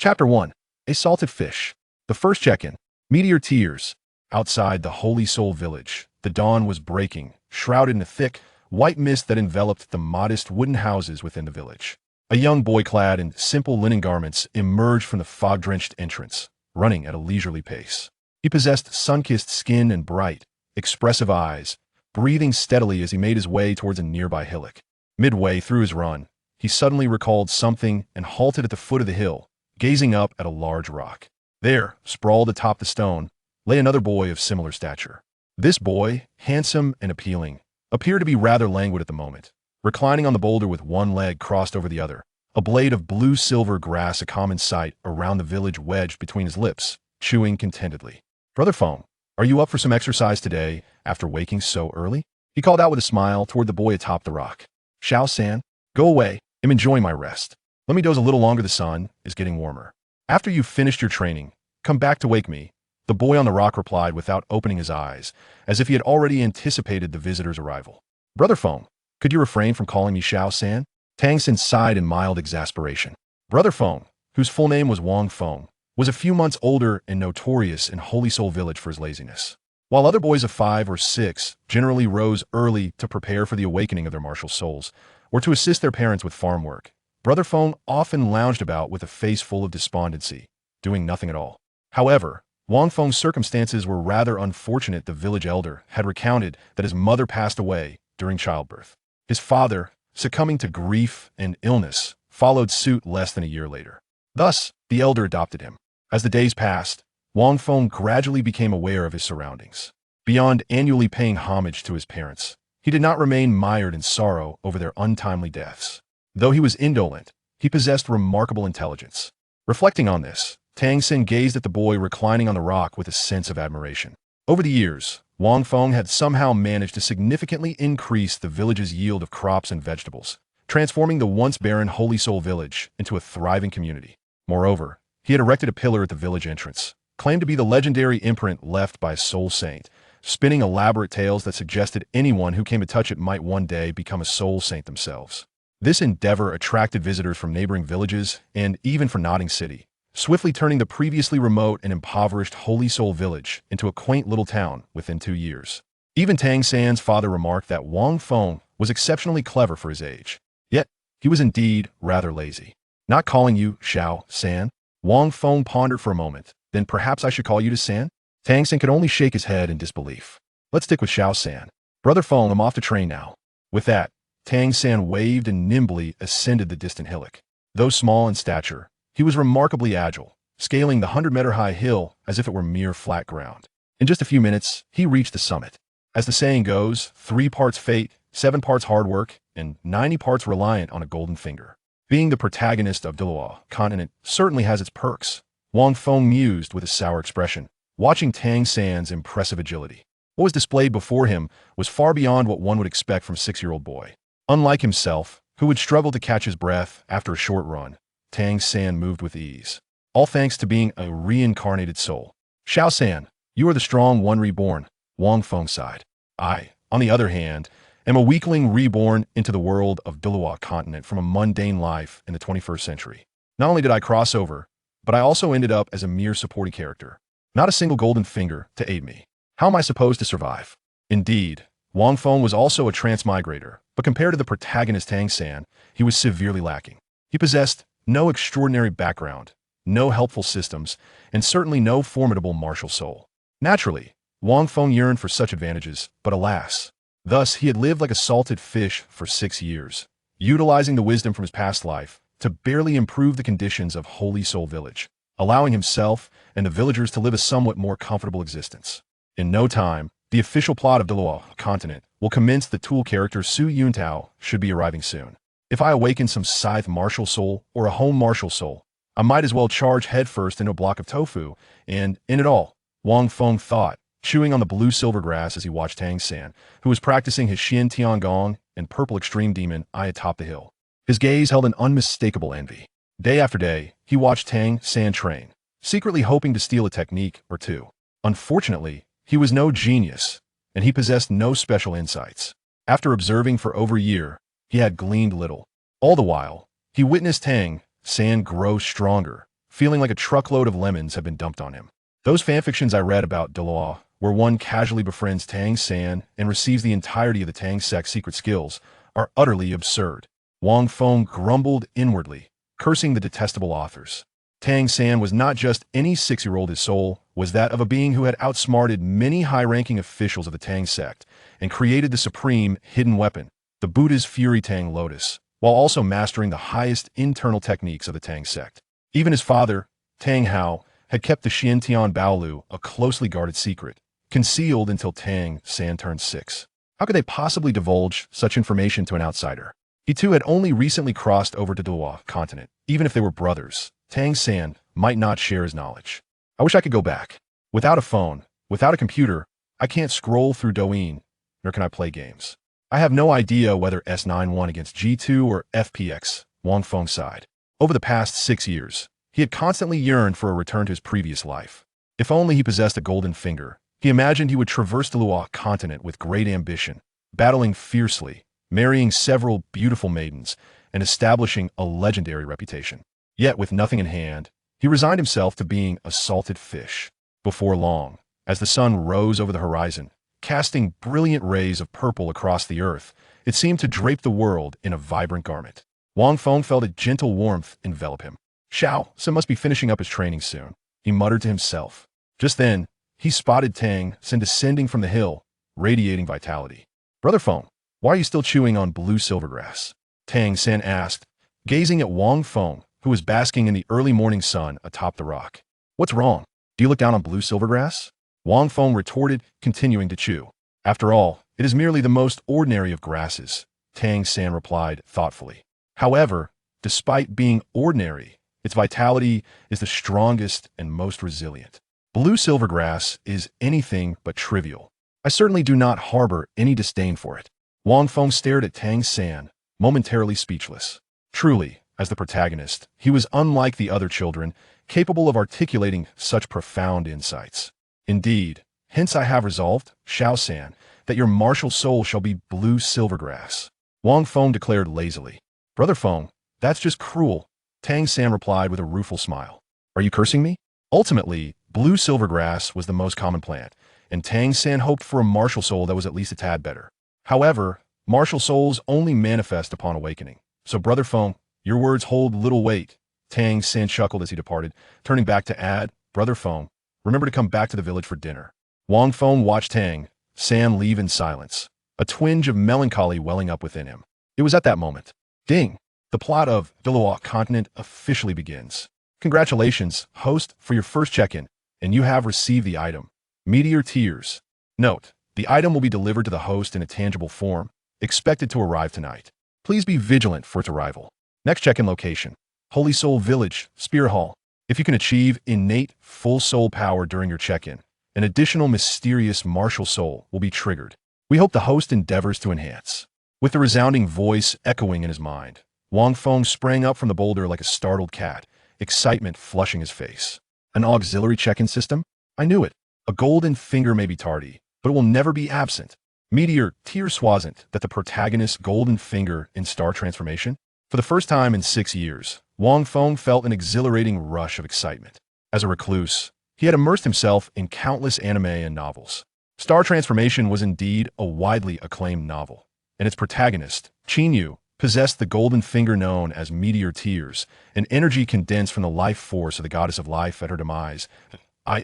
Chapter 1. A Salted Fish. The first check-in. Meteor Tears. Outside the Holy Soul Village, the dawn was breaking, shrouded in a thick, white mist that enveloped the modest wooden houses within the village. A young boy clad in simple linen garments emerged from the fog-drenched entrance, running at a leisurely pace. He possessed sun-kissed skin and bright, expressive eyes, breathing steadily as he made his way towards a nearby hillock. Midway through his run, he suddenly recalled something and halted at the foot of the hill, gazing up at a large rock. There, sprawled atop the stone, lay another boy of similar stature. This boy, handsome and appealing, appeared to be rather languid at the moment, reclining on the boulder with one leg crossed over the other, a blade of blue-silver grass a common sight around the village wedged between his lips, chewing contentedly. "Brother Feng, are you up for some exercise today after waking so early?" He called out with a smile toward the boy atop the rock. "Xiao-san, go away. I'm enjoying my rest. Let me doze a little longer. The sun is getting warmer. After you've finished your training, come back to wake me," the boy on the rock replied without opening his eyes, as if he had already anticipated the visitor's arrival. "Brother Feng, could you refrain from calling me Xiao-san?" Tangan sighed in mild exasperation. Brother Feng, whose full name was Wang Feng, was a few months older and notorious in Holy Soul Village for his laziness. While other boys of 5 or 6 generally rose early to prepare for the awakening of their martial souls, or to assist their parents with farm work, Brother Feng often lounged about with a face full of despondency, doing nothing at all. However, Wang Feng's circumstances were rather unfortunate. The village elder had recounted that his mother passed away during childbirth. His father, succumbing to grief and illness, followed suit less than a year later. Thus, the elder adopted him. As the days passed, Wang Feng gradually became aware of his surroundings. Beyond annually paying homage to his parents, he did not remain mired in sorrow over their untimely deaths. Though he was indolent, he possessed remarkable intelligence. Reflecting on this, Tangan gazed at the boy reclining on the rock with a sense of admiration. Over the years, Wang Feng had somehow managed to significantly increase the village's yield of crops and vegetables, transforming the once barren Holy Soul Village into a thriving community. Moreover, he had erected a pillar at the village entrance, claimed to be the legendary imprint left by a soul saint, spinning elaborate tales that suggested anyone who came to touch it might one day become a soul saint themselves. This endeavor attracted visitors from neighboring villages and even from Notting City, swiftly turning the previously remote and impoverished Holy Soul Village into a quaint little town within 2 years. Even Tangan's father remarked that Wang Feng was exceptionally clever for his age. Yet, he was indeed rather lazy. "Not calling you Xiao-san?" Wang Feng pondered for a moment. "Then perhaps I should call you to San?" Tangan could only shake his head in disbelief. "Let's stick with Xiao-san. Brother Feng, I'm off to train now." With that, Tangan waved and nimbly ascended the distant hillock. Though small in stature, he was remarkably agile, scaling the 100-meter-high hill as if it were mere flat ground. In just a few minutes, he reached the summit. As the saying goes, 3 parts fate, 7 parts hard work, and 90 parts reliant on a golden finger. Being the protagonist of Douluo Continent certainly has its perks, Wang Feng mused with a sour expression, watching Tangan's impressive agility. What was displayed before him was far beyond what one would expect from a 6-year-old boy. Unlike himself, who would struggle to catch his breath after a short run, Tangan moved with ease, all thanks to being a reincarnated soul. "Xiao-san, you are the strong one reborn," Wang Feng sighed. "I, on the other hand, am a weakling reborn into the world of Douluo Continent from a mundane life in the 21st century. Not only did I cross over, but I also ended up as a mere supporting character. Not a single golden finger to aid me. How am I supposed to survive?" Indeed, Wang Feng was also a transmigrator, but compared to the protagonist Tangan, he was severely lacking. He possessed no extraordinary background, no helpful systems, and certainly no formidable martial soul. Naturally, Wang Feng yearned for such advantages, but alas. Thus, he had lived like a salted fish for 6 years, utilizing the wisdom from his past life to barely improve the conditions of Holy Soul Village, allowing himself and the villagers to live a somewhat more comfortable existence. In no time, the official plot of Douluo Continent will commence. The tool character Su Yuntao should be arriving soon. If I awaken some scythe martial soul or a home martial soul, I might as well charge headfirst into a block of tofu and end it all, Wang Feng thought, chewing on the blue-silver grass as he watched Tangan, who was practicing his Xian Tiangong and Purple Extreme Demon eye atop the hill. His gaze held an unmistakable envy. Day after day, he watched Tangan train, secretly hoping to steal a technique or two. Unfortunately, he was no genius, and he possessed no special insights. After observing for over a year, he had gleaned little. All the while, he witnessed Tangan grow stronger, feeling like a truckload of lemons had been dumped on him. Those fanfictions I read about Doolwa, where one casually befriends Tang San and receives the entirety of the Tang sect's secret skills, are utterly absurd. Wang Feng grumbled inwardly, cursing the detestable authors. Tang San was not just any 6-year-old, his soul was that of a being who had outsmarted many high-ranking officials of the Tang sect and created the supreme hidden weapon, the Buddha's Fury Tang Lotus, while also mastering the highest internal techniques of the Tang sect. Even his father, Tanghao, had kept the Xiantian Baolu a closely guarded secret, concealed until Tang San turned 6. How could they possibly divulge such information to an outsider? He too had only recently crossed over to Douluo Continent. Even if they were brothers, Tang San might not share his knowledge. I wish I could go back. Without a phone, without a computer, I can't scroll through Douyin, nor can I play games. I have no idea whether S9 won against G2 or FPX, Wang Feng sighed. Over the past 6 years, he had constantly yearned for a return to his previous life. If only he possessed a golden finger, he imagined he would traverse the Douluo Continent with great ambition, battling fiercely, marrying several beautiful maidens, and establishing a legendary reputation. Yet, with nothing in hand, he resigned himself to being a salted fish. Before long, as the sun rose over the horizon, casting brilliant rays of purple across the earth, it seemed to drape the world in a vibrant garment. Wang Feng felt a gentle warmth envelop him. Xiao Sun must be finishing up his training soon, he muttered to himself. Just then, he spotted Tang San descending from the hill, radiating vitality. Brother Feng, why are you still chewing on blue silvergrass? Tang San asked, gazing at Wang Feng, who was basking in the early morning sun atop the rock. What's wrong? Do you look down on blue silvergrass? Wang Feng retorted, continuing to chew. After all, it is merely the most ordinary of grasses, Tang San replied thoughtfully. However, despite being ordinary, its vitality is the strongest and most resilient. Blue silvergrass is anything but trivial. I certainly do not harbor any disdain for it. Wang Feng stared at Tang San, momentarily speechless. Truly, as the protagonist, he was unlike the other children, capable of articulating such profound insights. Indeed, hence I have resolved, Xiao San, that your martial soul shall be blue silvergrass. Wang Feng declared lazily. Brother Feng, that's just cruel, Tang San replied with a rueful smile. Are you cursing me? Ultimately, blue silvergrass was the most common plant, and Tang San hoped for a martial soul that was at least a tad better. However, martial souls only manifest upon awakening. So, Brother Feng, your words hold little weight, Tang San chuckled as he departed, turning back to add, Brother Feng, remember to come back to the village for dinner. Wang Feng watched Tang San leave in silence, a twinge of melancholy welling up within him. It was at that moment. Ding! The plot of Douluo Continent officially begins. Congratulations, host, for your first check-in, and you have received the item, Meteor Tears. Note, the item will be delivered to the host in a tangible form, expected to arrive tonight. Please be vigilant for its arrival. Next check-in location, Holy Soul Village, Spear Hall. If you can achieve innate full soul power during your check-in, an additional mysterious martial soul will be triggered. We hope the host endeavors to enhance. With the resounding voice echoing in his mind, Wang Feng sprang up from the boulder like a startled cat, excitement flushing his face. An auxiliary check-in system? I knew it. A golden finger may be tardy, but it will never be absent. Meteor Tears wasn't that the protagonist's golden finger in star transformation? For the first time in 6 years, Wang Feng felt an exhilarating rush of excitement. As a recluse, he had immersed himself in countless anime and novels. Star Transformation was indeed a widely acclaimed novel, and its protagonist, Chinyu, possessed the golden finger known as Meteor Tears, an energy condensed from the life force of the goddess of life at her demise.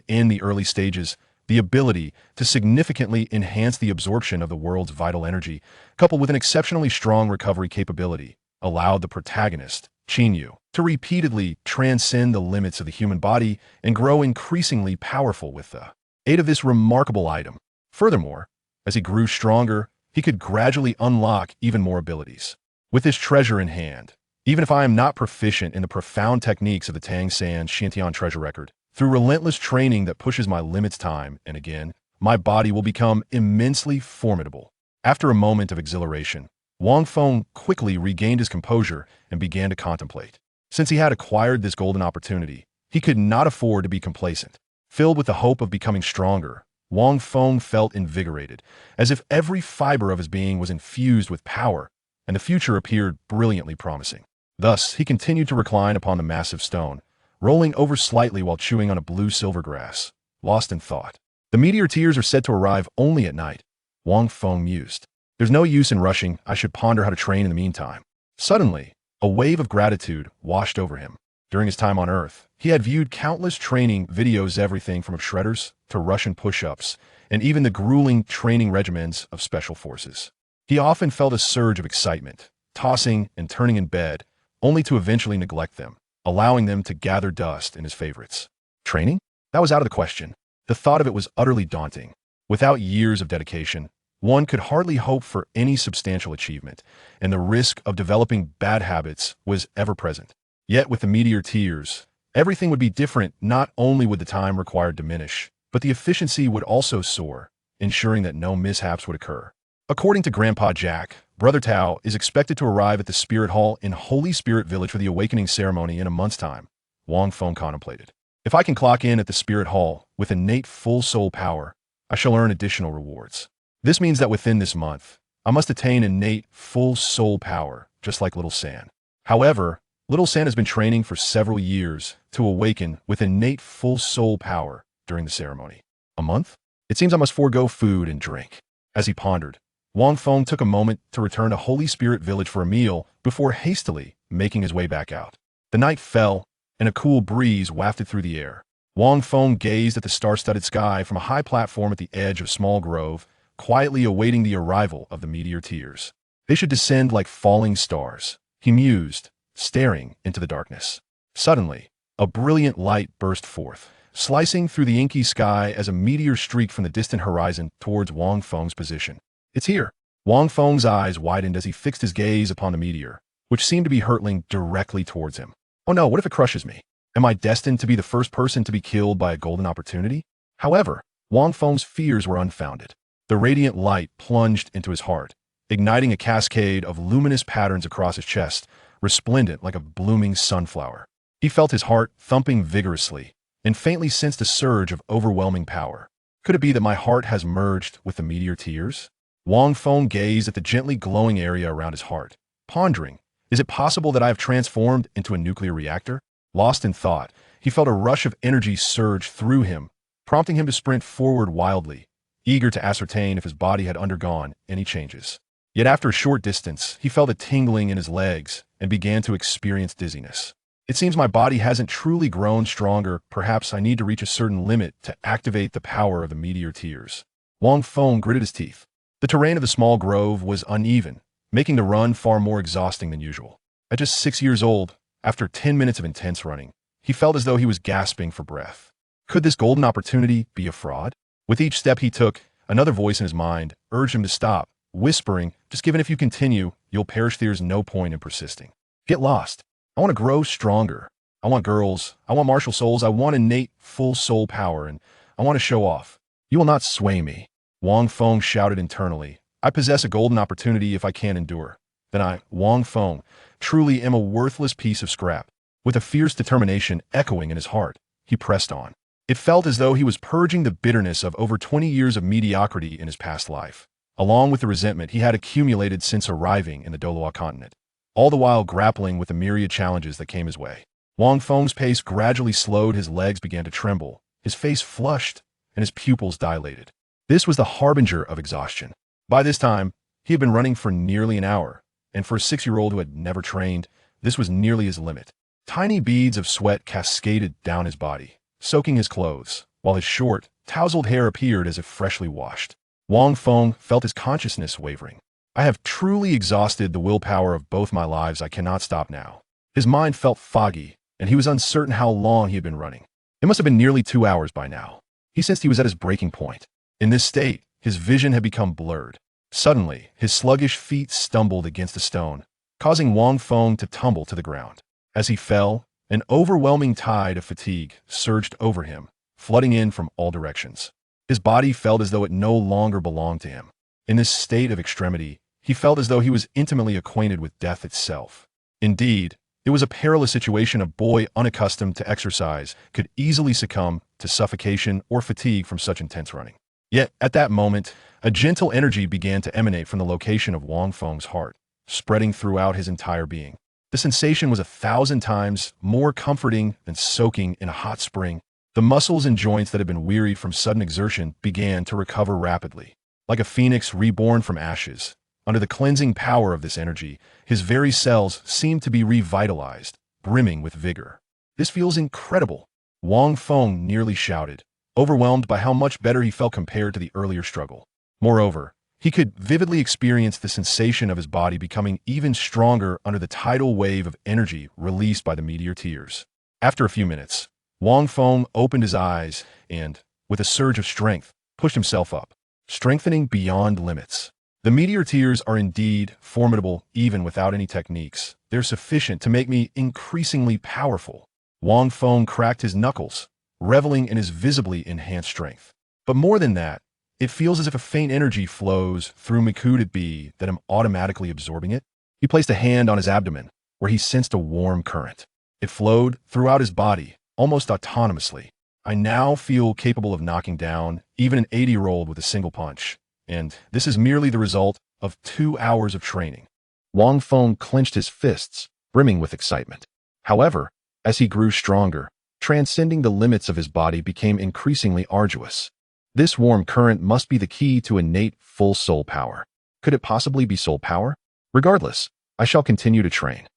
In the early stages, the ability to significantly enhance the absorption of the world's vital energy, coupled with an exceptionally strong recovery capability, allowed the protagonist, Chinyu, to repeatedly transcend the limits of the human body and grow increasingly powerful with the aid of this remarkable item. Furthermore, as he grew stronger, he could gradually unlock even more abilities. With this treasure in hand, even if I am not proficient in the profound techniques of the Tang San Xiantian treasure record, through relentless training that pushes my limits time and again, my body will become immensely formidable. After a moment of exhilaration, Wang Feng quickly regained his composure and began to contemplate. Since he had acquired this golden opportunity, he could not afford to be complacent. Filled with the hope of becoming stronger, Wang Feng felt invigorated, as if every fiber of his being was infused with power, and the future appeared brilliantly promising. Thus, he continued to recline upon the massive stone, rolling over slightly while chewing on a blue silver grass, lost in thought. The Meteor Tears are said to arrive only at night, Wang Feng mused. There's no use in rushing, I should ponder how to train in the meantime. Suddenly, a wave of gratitude washed over him. During his time on Earth, he had viewed countless training videos, everything from shredders to Russian push-ups, and even the grueling training regimens of special forces. He often felt a surge of excitement, tossing and turning in bed, only to eventually neglect them, allowing them to gather dust in his favorites. Training? That was out of the question. The thought of it was utterly daunting. Without years of dedication, one could hardly hope for any substantial achievement, and the risk of developing bad habits was ever present. Yet with the Meteor Tears, everything would be different. Not only would the time required diminish, but the efficiency would also soar, ensuring that no mishaps would occur. According to Grandpa Jack, Brother Tao is expected to arrive at the Spirit Hall in Holy Spirit Village for the awakening ceremony in a month's time, Wang Feng contemplated. If I can clock in at the Spirit Hall with innate full soul power, I shall earn additional rewards. This means that within this month, I must attain innate full soul power, just like Little San. However, Little San has been training for several years to awaken with innate full soul power during the ceremony. A month? It seems I must forego food and drink. As he pondered, Wang Feng took a moment to return to Holy Spirit Village for a meal before hastily making his way back out. The night fell, and a cool breeze wafted through the air. Wang Feng gazed at the star-studded sky from a high platform at the edge of a small grove, quietly awaiting the arrival of the Meteor Tears. They should descend like falling stars, he mused, staring into the darkness. Suddenly, a brilliant light burst forth, slicing through the inky sky as a meteor streaked from the distant horizon towards Wang Feng's position. It's here. Wang Feng's eyes widened as he fixed his gaze upon the meteor, which seemed to be hurtling directly towards him. Oh no, what if it crushes me? Am I destined to be the first person to be killed by a golden opportunity? However, Wang Feng's fears were unfounded. The radiant light plunged into his heart, igniting a cascade of luminous patterns across his chest, resplendent like a blooming sunflower. He felt his heart thumping vigorously and faintly sensed a surge of overwhelming power. Could it be that my heart has merged with the Meteor Tears? Wang Feng gazed at the gently glowing area around his heart, pondering, is it possible that I have transformed into a nuclear reactor? Lost in thought, he felt a rush of energy surge through him, prompting him to sprint forward wildly, eager to ascertain if his body had undergone any changes. Yet after a short distance, he felt a tingling in his legs and began to experience dizziness. It seems my body hasn't truly grown stronger. Perhaps I need to reach a certain limit to activate the power of the Meteor Tears. Wang Feng gritted his teeth. The terrain of the small grove was uneven, making the run far more exhausting than usual. At just 6 years old, after 10 minutes of intense running, he felt as though he was gasping for breath. Could this golden opportunity be a fraud? With each step he took, another voice in his mind urged him to stop, whispering, just given if you continue, you'll perish. There's no point in persisting. Get lost. I want to grow stronger. I want girls. I want martial souls. I want innate full soul power, and I want to show off. You will not sway me. Wang Feng shouted internally. I possess a golden opportunity if I can endure. Then I, Wang Feng, truly am a worthless piece of scrap. With a fierce determination echoing in his heart, he pressed on. It felt as though he was purging the bitterness of over 20 years of mediocrity in his past life, along with the resentment he had accumulated since arriving in the Douluo Continent, all the while grappling with the myriad challenges that came his way. Wang Feng's pace gradually slowed, his legs began to tremble, his face flushed, and his pupils dilated. This was the harbinger of exhaustion. By this time, he had been running for nearly an hour, and for a 6-year-old who had never trained, this was nearly his limit. Tiny beads of sweat cascaded down his body, soaking his clothes, while his short, tousled hair appeared as if freshly washed. Wang Feng felt his consciousness wavering. I have truly exhausted the willpower of both my lives. I cannot stop now. His mind felt foggy, and he was uncertain how long he had been running. It must have been nearly 2 hours by now. He sensed he was at his breaking point. In this state, his vision had become blurred. Suddenly, his sluggish feet stumbled against a stone, causing Wang Feng to tumble to the ground. As he fell, an overwhelming tide of fatigue surged over him, flooding in from all directions. His body felt as though it no longer belonged to him. In this state of extremity, he felt as though he was intimately acquainted with death itself. Indeed, it was a perilous situation. A boy unaccustomed to exercise could easily succumb to suffocation or fatigue from such intense running. Yet, at that moment, a gentle energy began to emanate from the location of Wang Feng's heart, spreading throughout his entire being. The sensation was 1,000 times more comforting than soaking in a hot spring. The muscles and joints that had been wearied from sudden exertion began to recover rapidly. Like a phoenix reborn from ashes, under the cleansing power of this energy, his very cells seemed to be revitalized, brimming with vigor. "This feels incredible," Wang Feng nearly shouted, overwhelmed by how much better he felt compared to the earlier struggle. Moreover, he could vividly experience the sensation of his body becoming even stronger under the tidal wave of energy released by the Meteor Tears. After a few minutes, Wang Feng opened his eyes and, with a surge of strength, pushed himself up, strengthening beyond limits. The Meteor Tears are indeed formidable even without any techniques. They're sufficient to make me increasingly powerful. Wang Feng cracked his knuckles, reveling in his visibly enhanced strength. But more than that, it feels as if a faint energy flows through me. Could it be that I'm automatically absorbing it? He placed a hand on his abdomen, where he sensed a warm current. It flowed throughout his body, almost autonomously. I now feel capable of knocking down even an 80-year-old with a single punch. And this is merely the result of 2 hours of training. Wang Feng clenched his fists, brimming with excitement. However, as he grew stronger, transcending the limits of his body became increasingly arduous. This warm current must be the key to innate full soul power. Could it possibly be soul power? Regardless, I shall continue to train.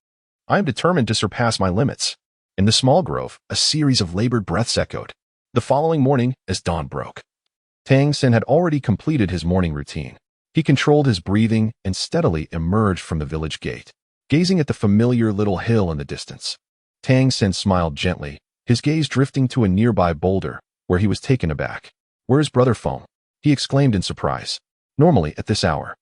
I am determined to surpass my limits. In the small grove, a series of labored breaths echoed. The following morning, as dawn broke, Tangan had already completed his morning routine. He controlled his breathing and steadily emerged from the village gate, gazing at the familiar little hill in the distance. Tangan smiled gently, his gaze drifting to a nearby boulder, where he was taken aback. "Where's Brother Feng?" he exclaimed in surprise. Normally, at this hour,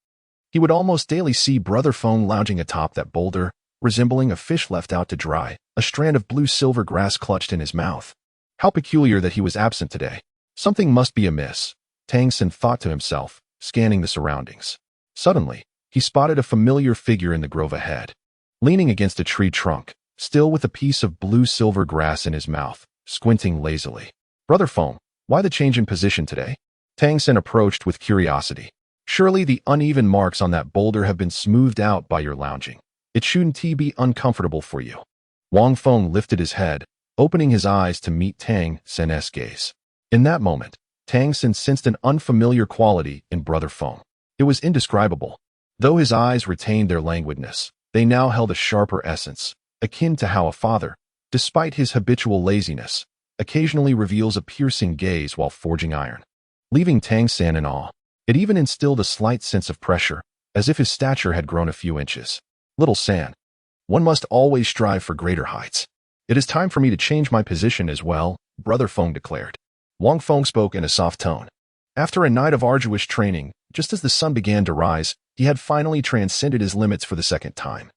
he would almost daily see Brother Feng lounging atop that boulder, resembling a fish left out to dry, a strand of blue-silver grass clutched in his mouth. How peculiar that he was absent today. Something must be amiss, Tangan thought to himself, scanning the surroundings. Suddenly, he spotted a familiar figure in the grove ahead. Leaning against a tree trunk, still with a piece of blue-silver grass in his mouth, squinting lazily. "Brother Feng, why the change in position today?" Tangan approached with curiosity. "Surely the uneven marks on that boulder have been smoothed out by your lounging. It shouldn't be uncomfortable for you." Wang Feng lifted his head, opening his eyes to meet Tangan's gaze. In that moment, Tangan sensed an unfamiliar quality in Brother Feng. It was indescribable. Though his eyes retained their languidness, they now held a sharper essence, akin to how a father, despite his habitual laziness, occasionally reveals a piercing gaze while forging iron. Leaving Tangan in awe, it even instilled a slight sense of pressure, as if his stature had grown a few inches. "Little San, one must always strive for greater heights. It is time for me to change my position as well," Brother Feng declared. Wang Feng spoke in a soft tone. After a night of arduous training, just as the sun began to rise, he had finally transcended his limits for the second time.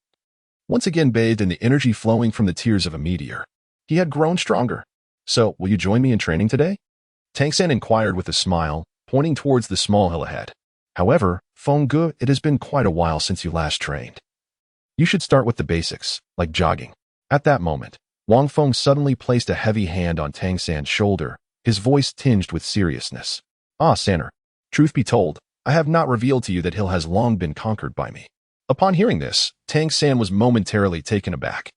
Once again bathed in the energy flowing from the tears of a meteor, he had grown stronger. "So, will you join me in training today?" Tangan inquired with a smile, pointing towards the small hill ahead. "However, Feng Gu, it has been quite a while since you last trained. You should start with the basics, like jogging." At that moment, Wang Feng suddenly placed a heavy hand on Tangan's shoulder, his voice tinged with seriousness. "Ah, Sanner, truth be told, I have not revealed to you that hill has long been conquered by me." Upon hearing this, Tangan was momentarily taken aback.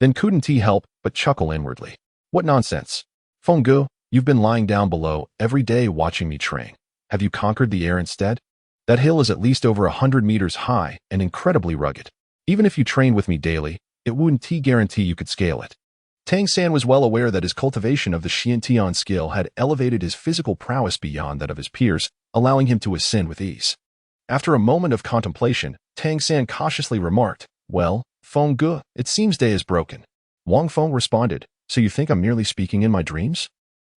Then couldn't he help but chuckle inwardly. "What nonsense. Feng Gu, you've been lying down below every day watching me train. Have you conquered the air instead? That hill is at least over 100 meters high and incredibly rugged. Even if you trained with me daily, it wouldn't guarantee you could scale it." Tangan was well aware that his cultivation of the Xiantian skill had elevated his physical prowess beyond that of his peers, allowing him to ascend with ease. After a moment of contemplation, Tangan cautiously remarked, "Well, Feng Gu, it seems day is broken." Wang Feng responded, "So you think I'm merely speaking in my dreams?"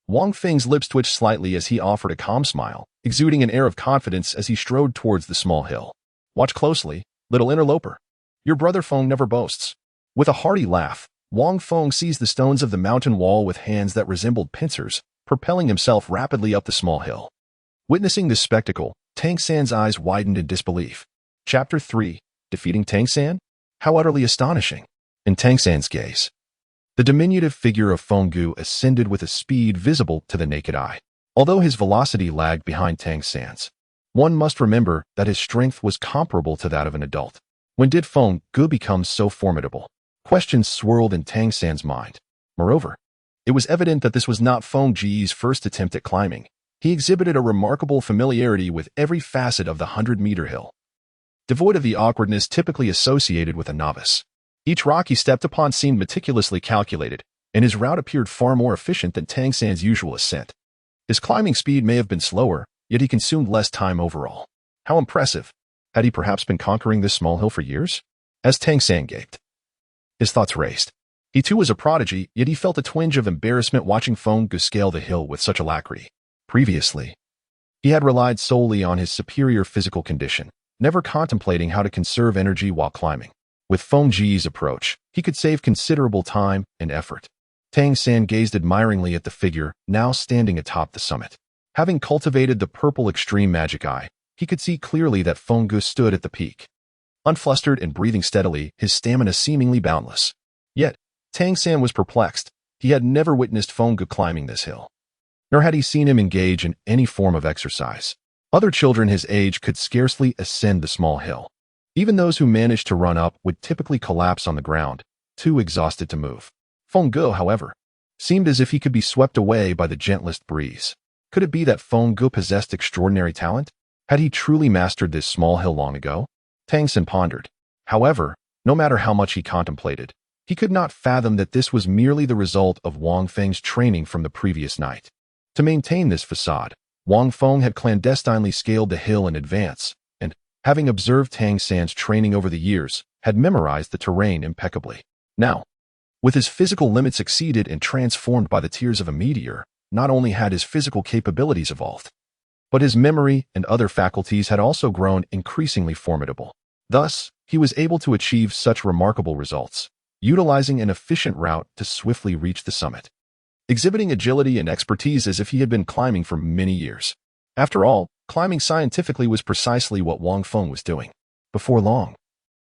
Wang Feng's lips twitched slightly as he offered a calm smile, exuding an air of confidence as he strode towards the small hill. "Watch closely, little interloper. Your brother Feng never boasts." With a hearty laugh, Wang Feng seized the stones of the mountain wall with hands that resembled pincers, propelling himself rapidly up the small hill. Witnessing this spectacle, Tangan's eyes widened in disbelief. Chapter 3. Defeating Tangan? How utterly astonishing! In Tangan's gaze, the diminutive figure of Feng Gu ascended with a speed visible to the naked eye. Although his velocity lagged behind Tangan's, one must remember that his strength was comparable to that of an adult. When did Feng Gu become so formidable? Questions swirled in Tang San's mind. Moreover, it was evident that this was not Feng Ji's first attempt at climbing. He exhibited a remarkable familiarity with every facet of the 100-meter hill, devoid of the awkwardness typically associated with a novice. Each rock he stepped upon seemed meticulously calculated, and his route appeared far more efficient than Tang San's usual ascent. His climbing speed may have been slower, yet he consumed less time overall. How impressive! Had he perhaps been conquering this small hill for years? As Tang San gaped, his thoughts raced. He too was a prodigy, yet he felt a twinge of embarrassment watching Feng Gu scale the hill with such alacrity. Previously, he had relied solely on his superior physical condition, never contemplating how to conserve energy while climbing. With Feng Ji's approach, he could save considerable time and effort. Tang San gazed admiringly at the figure, now standing atop the summit. Having cultivated the purple extreme magic eye, he could see clearly that Feng Gu stood at the peak. Unflustered and breathing steadily, his stamina seemingly boundless. Yet, Tang San was perplexed. He had never witnessed Feng Gu climbing this hill, nor had he seen him engage in any form of exercise. Other children his age could scarcely ascend the small hill. Even those who managed to run up would typically collapse on the ground, too exhausted to move. Feng Gu, however, seemed as if he could be swept away by the gentlest breeze. Could it be that Feng Gu possessed extraordinary talent? Had he truly mastered this small hill long ago? Tang San pondered. However, no matter how much he contemplated, he could not fathom that this was merely the result of Wang Feng's training from the previous night. To maintain this facade, Wang Feng had clandestinely scaled the hill in advance, and, having observed Tang San's training over the years, had memorized the terrain impeccably. Now, with his physical limits exceeded and transformed by the tears of a meteor, not only had his physical capabilities evolved, but his memory and other faculties had also grown increasingly formidable. Thus, he was able to achieve such remarkable results, utilizing an efficient route to swiftly reach the summit, exhibiting agility and expertise as if he had been climbing for many years. After all, climbing scientifically was precisely what Wang Feng was doing. Before long,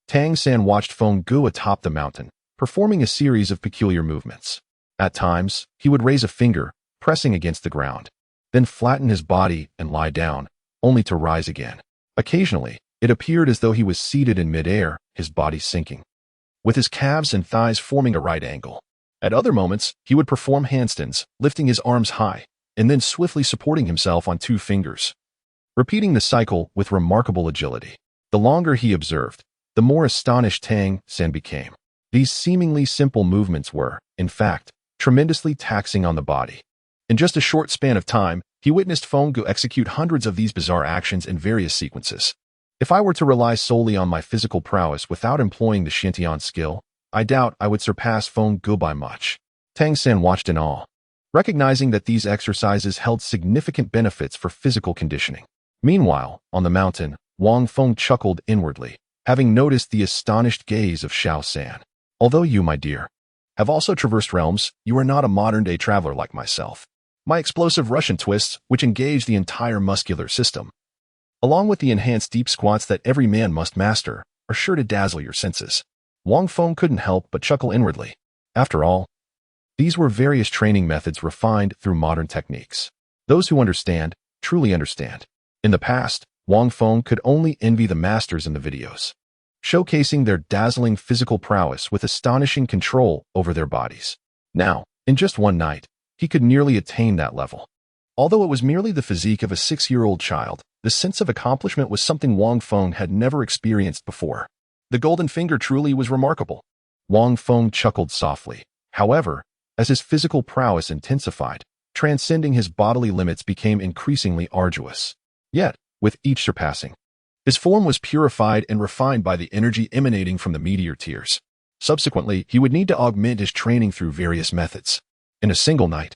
Tang San watched Feng Gu atop the mountain, performing a series of peculiar movements. At times, he would raise a finger, pressing against the ground, then flatten his body and lie down, only to rise again. Occasionally, it appeared as though he was seated in midair, his body sinking, with his calves and thighs forming a right angle. At other moments, he would perform handstands, lifting his arms high, and then swiftly supporting himself on 2 fingers, repeating the cycle with remarkable agility. The longer he observed, the more astonished Tang San became. These seemingly simple movements were, in fact, tremendously taxing on the body. In just a short span of time, he witnessed Feng Gu execute hundreds of these bizarre actions in various sequences. If I were to rely solely on my physical prowess without employing the Xintian skill, I doubt I would surpass Feng Gu by much. Tang San watched in awe, recognizing that these exercises held significant benefits for physical conditioning. Meanwhile, on the mountain, Wang Feng chuckled inwardly, having noticed the astonished gaze of Xiao San. Although you, my dear, have also traversed realms, you are not a modern-day traveler like myself. My explosive Russian twists, which engage the entire muscular system, along with the enhanced deep squats that every man must master, are sure to dazzle your senses. Wang Feng couldn't help but chuckle inwardly. After all, these were various training methods refined through modern techniques. Those who understand, truly understand. In the past, Wang Feng could only envy the masters in the videos, showcasing their dazzling physical prowess with astonishing control over their bodies. Now, in just one night, he could nearly attain that level. Although it was merely the physique of a 6-year-old child, the sense of accomplishment was something Wang Feng had never experienced before. The golden finger truly was remarkable. Wang Feng chuckled softly. However, as his physical prowess intensified, transcending his bodily limits became increasingly arduous. Yet, with each surpassing, his form was purified and refined by the energy emanating from the Meteor Tears. Subsequently, he would need to augment his training through various methods. In a single night,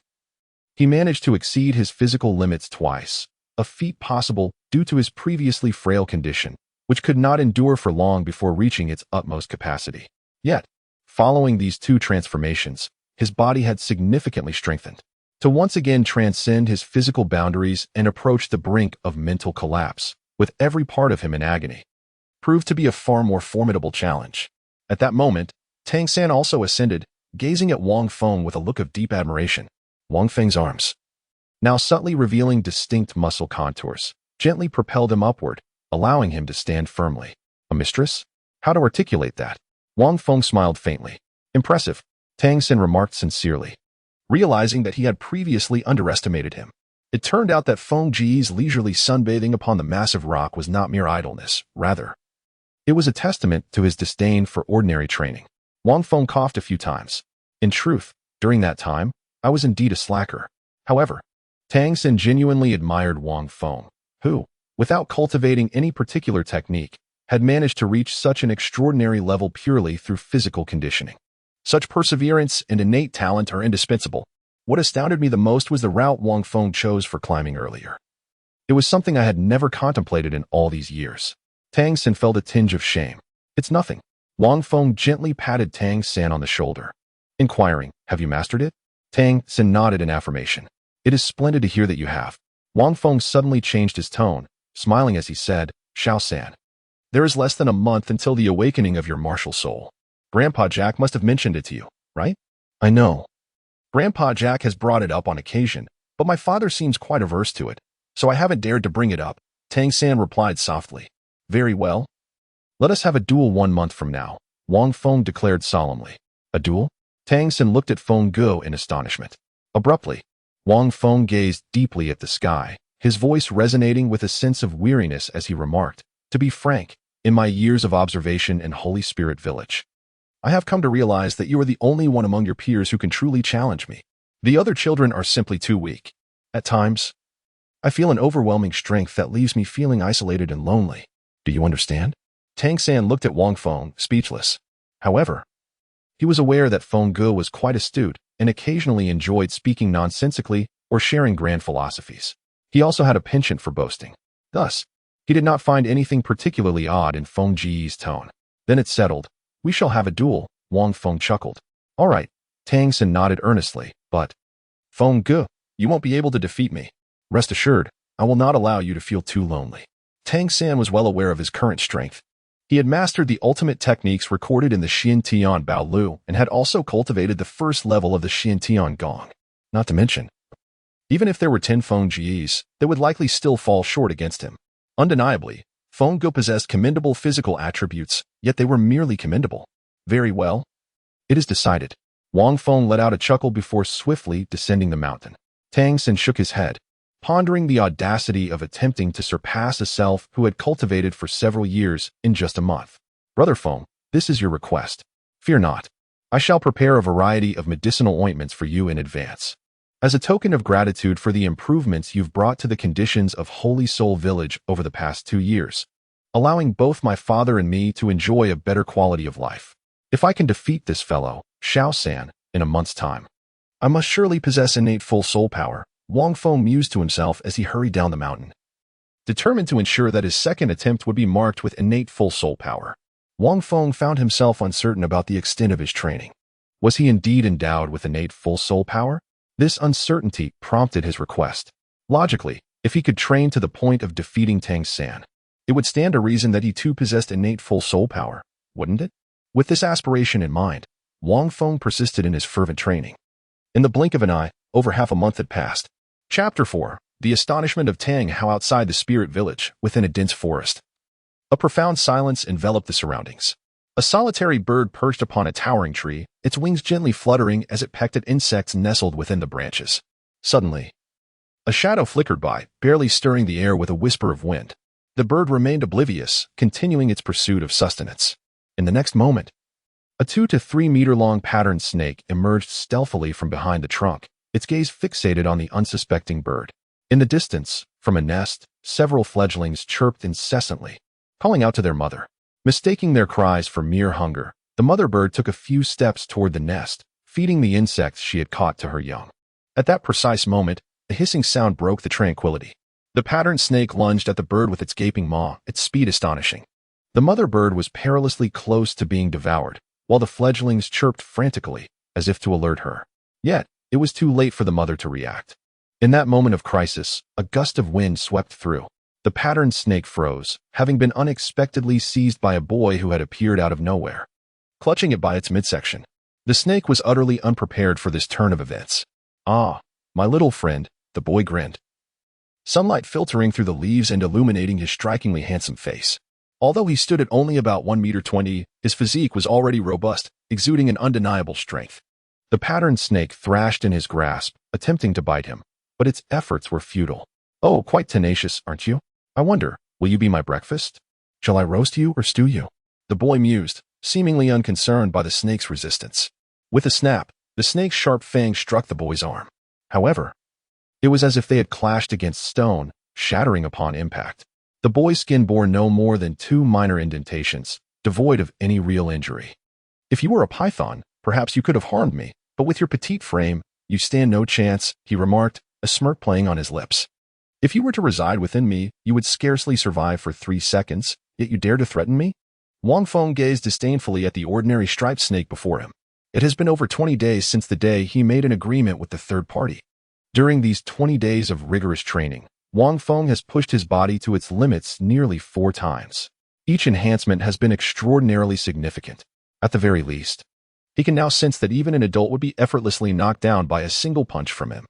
he managed to exceed his physical limits twice, a feat possible due to his previously frail condition, which could not endure for long before reaching its utmost capacity. Yet, following these 2 transformations, his body had significantly strengthened. To once again transcend his physical boundaries and approach the brink of mental collapse, with every part of him in agony, proved to be a far more formidable challenge. At that moment, Tang San also ascended, gazing at Wang Feng with a look of deep admiration. Wang Feng's arms, now subtly revealing distinct muscle contours, gently propelled him upward, allowing him to stand firmly. A mistress? How to articulate that? Wang Feng smiled faintly. Impressive, Tangan remarked sincerely, realizing that he had previously underestimated him. It turned out that Feng Ji's leisurely sunbathing upon the massive rock was not mere idleness, rather. It was a testament to his disdain for ordinary training. Wang Feng coughed a few times. In truth, during that time, I was indeed a slacker. However, Tangan genuinely admired Wang Feng, who, without cultivating any particular technique, had managed to reach such an extraordinary level purely through physical conditioning. Such perseverance and innate talent are indispensable. What astounded me the most was the route Wang Feng chose for climbing earlier. It was something I had never contemplated in all these years. Tangan felt a tinge of shame. It's nothing. Wang Feng gently patted Tangan on the shoulder, inquiring, have you mastered it? Tangan nodded in affirmation. It is splendid to hear that you have. Wang Feng suddenly changed his tone, smiling as he said, Xiao-san, there is less than a month until the awakening of your martial soul. Grandpa Jack must have mentioned it to you, right? I know. Grandpa Jack has brought it up on occasion, but my father seems quite averse to it, so I haven't dared to bring it up, Tangan replied softly. Very well. Let us have a duel 1 month from now, Wang Feng declared solemnly. A duel? Tangan looked at Feng Guo in astonishment. Abruptly, Wang Feng gazed deeply at the sky, his voice resonating with a sense of weariness as he remarked, to be frank, in my years of observation in Holy Spirit Village, I have come to realize that you are the only one among your peers who can truly challenge me. The other children are simply too weak. At times, I feel an overwhelming strength that leaves me feeling isolated and lonely. Do you understand? Tangan looked at Wang Feng, speechless. However, he was aware that Feng Guo was quite astute and occasionally enjoyed speaking nonsensically or sharing grand philosophies. He also had a penchant for boasting. Thus, he did not find anything particularly odd in Feng Ji's tone. Then it settled. We shall have a duel, Wang Feng chuckled. All right, Tangan nodded earnestly, but Feng Guo, you won't be able to defeat me. Rest assured, I will not allow you to feel too lonely. Tangan was well aware of his current strength. He had mastered the ultimate techniques recorded in the Xiantian Baolu and had also cultivated the first level of the Xiantian Gong. Not to mention, even if there were 10 Feng Jis, they would likely still fall short against him. Undeniably, Feng Guo possessed commendable physical attributes, yet they were merely commendable. Very well. It is decided. Wang Feng let out a chuckle before swiftly descending the mountain. Tangan shook his head, pondering the audacity of attempting to surpass a self who had cultivated for several years in just a month. Brother Feng, this is your request. Fear not. I shall prepare a variety of medicinal ointments for you in advance, as a token of gratitude for the improvements you've brought to the conditions of Holy Soul Village over the past 2 years, allowing both my father and me to enjoy a better quality of life. If I can defeat this fellow, Xiao-san, in a month's time, I must surely possess innate full soul power, Wang Feng mused to himself as he hurried down the mountain. Determined to ensure that his second attempt would be marked with innate full soul power, Wang Feng found himself uncertain about the extent of his training. Was he indeed endowed with innate full soul power? This uncertainty prompted his request. Logically, if he could train to the point of defeating Tangan, it would stand to reason that he too possessed innate full soul power, wouldn't it? With this aspiration in mind, Wang Feng persisted in his fervent training. In the blink of an eye, over half a month had passed. Chapter 4. The astonishment of Tanghao outside the spirit village, within a dense forest. A profound silence enveloped the surroundings. A solitary bird perched upon a towering tree, its wings gently fluttering as it pecked at insects nestled within the branches. Suddenly, a shadow flickered by, barely stirring the air with a whisper of wind. The bird remained oblivious, continuing its pursuit of sustenance. In the next moment, a 2 to 3 meter long patterned snake emerged stealthily from behind the trunk, its gaze fixated on the unsuspecting bird. In the distance, from a nest, several fledglings chirped incessantly, calling out to their mother. Mistaking their cries for mere hunger, the mother bird took a few steps toward the nest, feeding the insects she had caught to her young. At that precise moment, a hissing sound broke the tranquility. The patterned snake lunged at the bird with its gaping maw, its speed astonishing. The mother bird was perilously close to being devoured, while the fledglings chirped frantically, as if to alert her. Yet, it was too late for the mother to react. In that moment of crisis, a gust of wind swept through. The patterned snake froze, having been unexpectedly seized by a boy who had appeared out of nowhere, clutching it by its midsection. The snake was utterly unprepared for this turn of events. Ah, my little friend, the boy grinned, sunlight filtering through the leaves and illuminating his strikingly handsome face. Although he stood at only about 1 meter 20, his physique was already robust, exuding an undeniable strength. The patterned snake thrashed in his grasp, attempting to bite him, but its efforts were futile. "Oh, quite tenacious, aren't you? I wonder, will you be my breakfast? Shall I roast you or stew you?" The boy mused, seemingly unconcerned by the snake's resistance. With a snap, the snake's sharp fang struck the boy's arm. However, it was as if they had clashed against stone, shattering upon impact. The boy's skin bore no more than 2 minor indentations, devoid of any real injury. "If you were a python, perhaps you could have harmed me, but with your petite frame, you stand no chance," he remarked, a smirk playing on his lips. "If you were to reside within me, you would scarcely survive for 3 seconds, yet you dare to threaten me?" Wang Feng gazed disdainfully at the ordinary striped snake before him. It has been over 20 days since the day he made an agreement with the third party. During these 20 days of rigorous training, Wang Feng has pushed his body to its limits nearly 4 times. Each enhancement has been extraordinarily significant. At the very least, he can now sense that even an adult would be effortlessly knocked down by a single punch from him.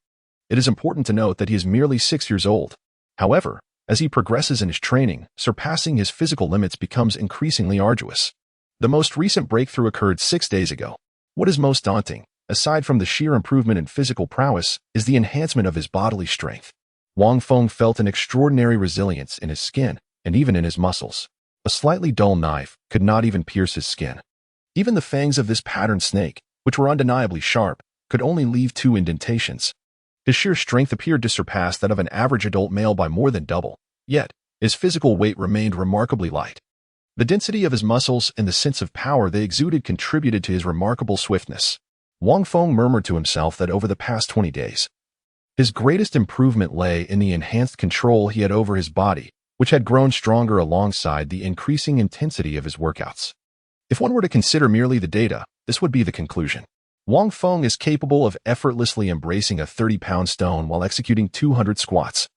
It is important to note that he is merely 6 years old. However, as he progresses in his training, surpassing his physical limits becomes increasingly arduous. The most recent breakthrough occurred 6 days ago. What is most daunting, aside from the sheer improvement in physical prowess, is the enhancement of his bodily strength. Wang Feng felt an extraordinary resilience in his skin and even in his muscles. A slightly dull knife could not even pierce his skin. Even the fangs of this patterned snake, which were undeniably sharp, could only leave 2 indentations. His sheer strength appeared to surpass that of an average adult male by more than double, yet his physical weight remained remarkably light. The density of his muscles and the sense of power they exuded contributed to his remarkable swiftness. Wang Feng murmured to himself that over the past 20 days, his greatest improvement lay in the enhanced control he had over his body, which had grown stronger alongside the increasing intensity of his workouts. If one were to consider merely the data, this would be the conclusion. Wang Feng is capable of effortlessly embracing a 30-pound stone while executing 200 squats.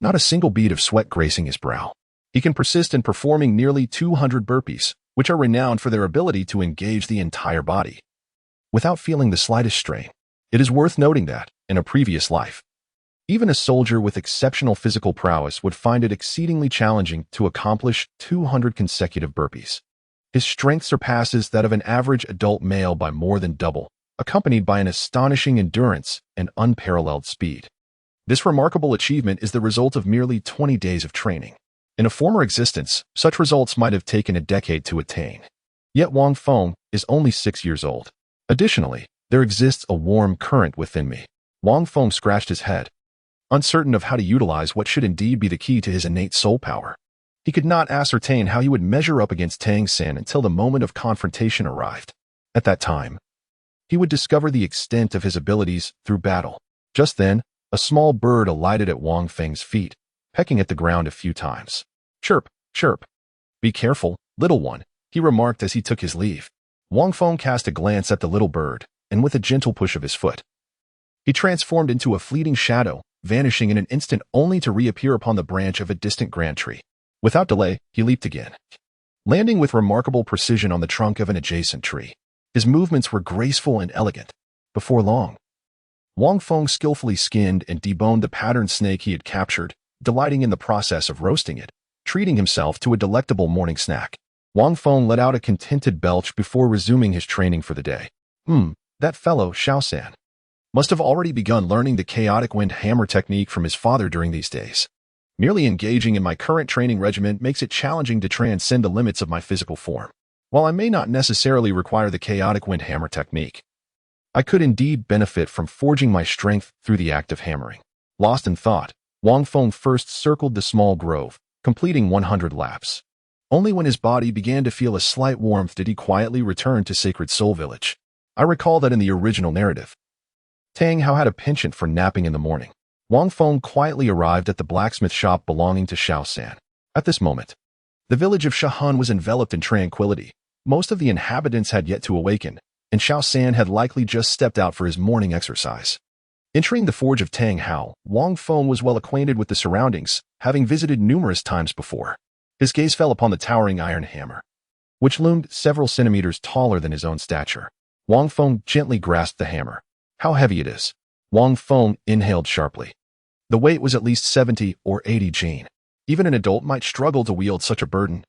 Not a single bead of sweat gracing his brow. He can persist in performing nearly 200 burpees, which are renowned for their ability to engage the entire body, without feeling the slightest strain. It is worth noting that, in a previous life, even a soldier with exceptional physical prowess would find it exceedingly challenging to accomplish 200 consecutive burpees. His strength surpasses that of an average adult male by more than double, accompanied by an astonishing endurance and unparalleled speed. This remarkable achievement is the result of merely 20 days of training. In a former existence, such results might have taken a decade to attain. Yet Wang Feng is only 6 years old. Additionally, there exists a warm current within me. Wang Feng scratched his head, uncertain of how to utilize what should indeed be the key to his innate soul power. He could not ascertain how he would measure up against Tangan until the moment of confrontation arrived. At that time, he would discover the extent of his abilities through battle. Just then, a small bird alighted at Wang Feng's feet, pecking at the ground a few times. "Chirp, chirp. Be careful, little one," he remarked as he took his leave. Wang Feng cast a glance at the little bird, and with a gentle push of his foot, he transformed into a fleeting shadow, vanishing in an instant only to reappear upon the branch of a distant grand tree. Without delay, he leaped again, landing with remarkable precision on the trunk of an adjacent tree. His movements were graceful and elegant. Before long, Wang Feng skillfully skinned and deboned the patterned snake he had captured, delighting in the process of roasting it, treating himself to a delectable morning snack. Wang Feng let out a contented belch before resuming his training for the day. That fellow, Xiaosan, must have already begun learning the chaotic wind hammer technique from his father during these days. Merely engaging in my current training regimen makes it challenging to transcend the limits of my physical form. While I may not necessarily require the chaotic wind hammer technique, I could indeed benefit from forging my strength through the act of hammering. Lost in thought, Wang Feng first circled the small grove, completing 100 laps. Only when his body began to feel a slight warmth did he quietly return to Sacred Soul Village. I recall that in the original narrative, Tanghao had a penchant for napping in the morning. Wang Feng quietly arrived at the blacksmith shop belonging to Xiaosan. At this moment, the village of Shahan was enveloped in tranquility. Most of the inhabitants had yet to awaken, and Xiaosan had likely just stepped out for his morning exercise. Entering the forge of Tanghao, Wang Feng was well acquainted with the surroundings, having visited numerous times before. His gaze fell upon the towering iron hammer, which loomed several centimeters taller than his own stature. Wang Feng gently grasped the hammer. How heavy it is. Wang Feng inhaled sharply. The weight was at least 70 or 80 jin. Even an adult might struggle to wield such a burden.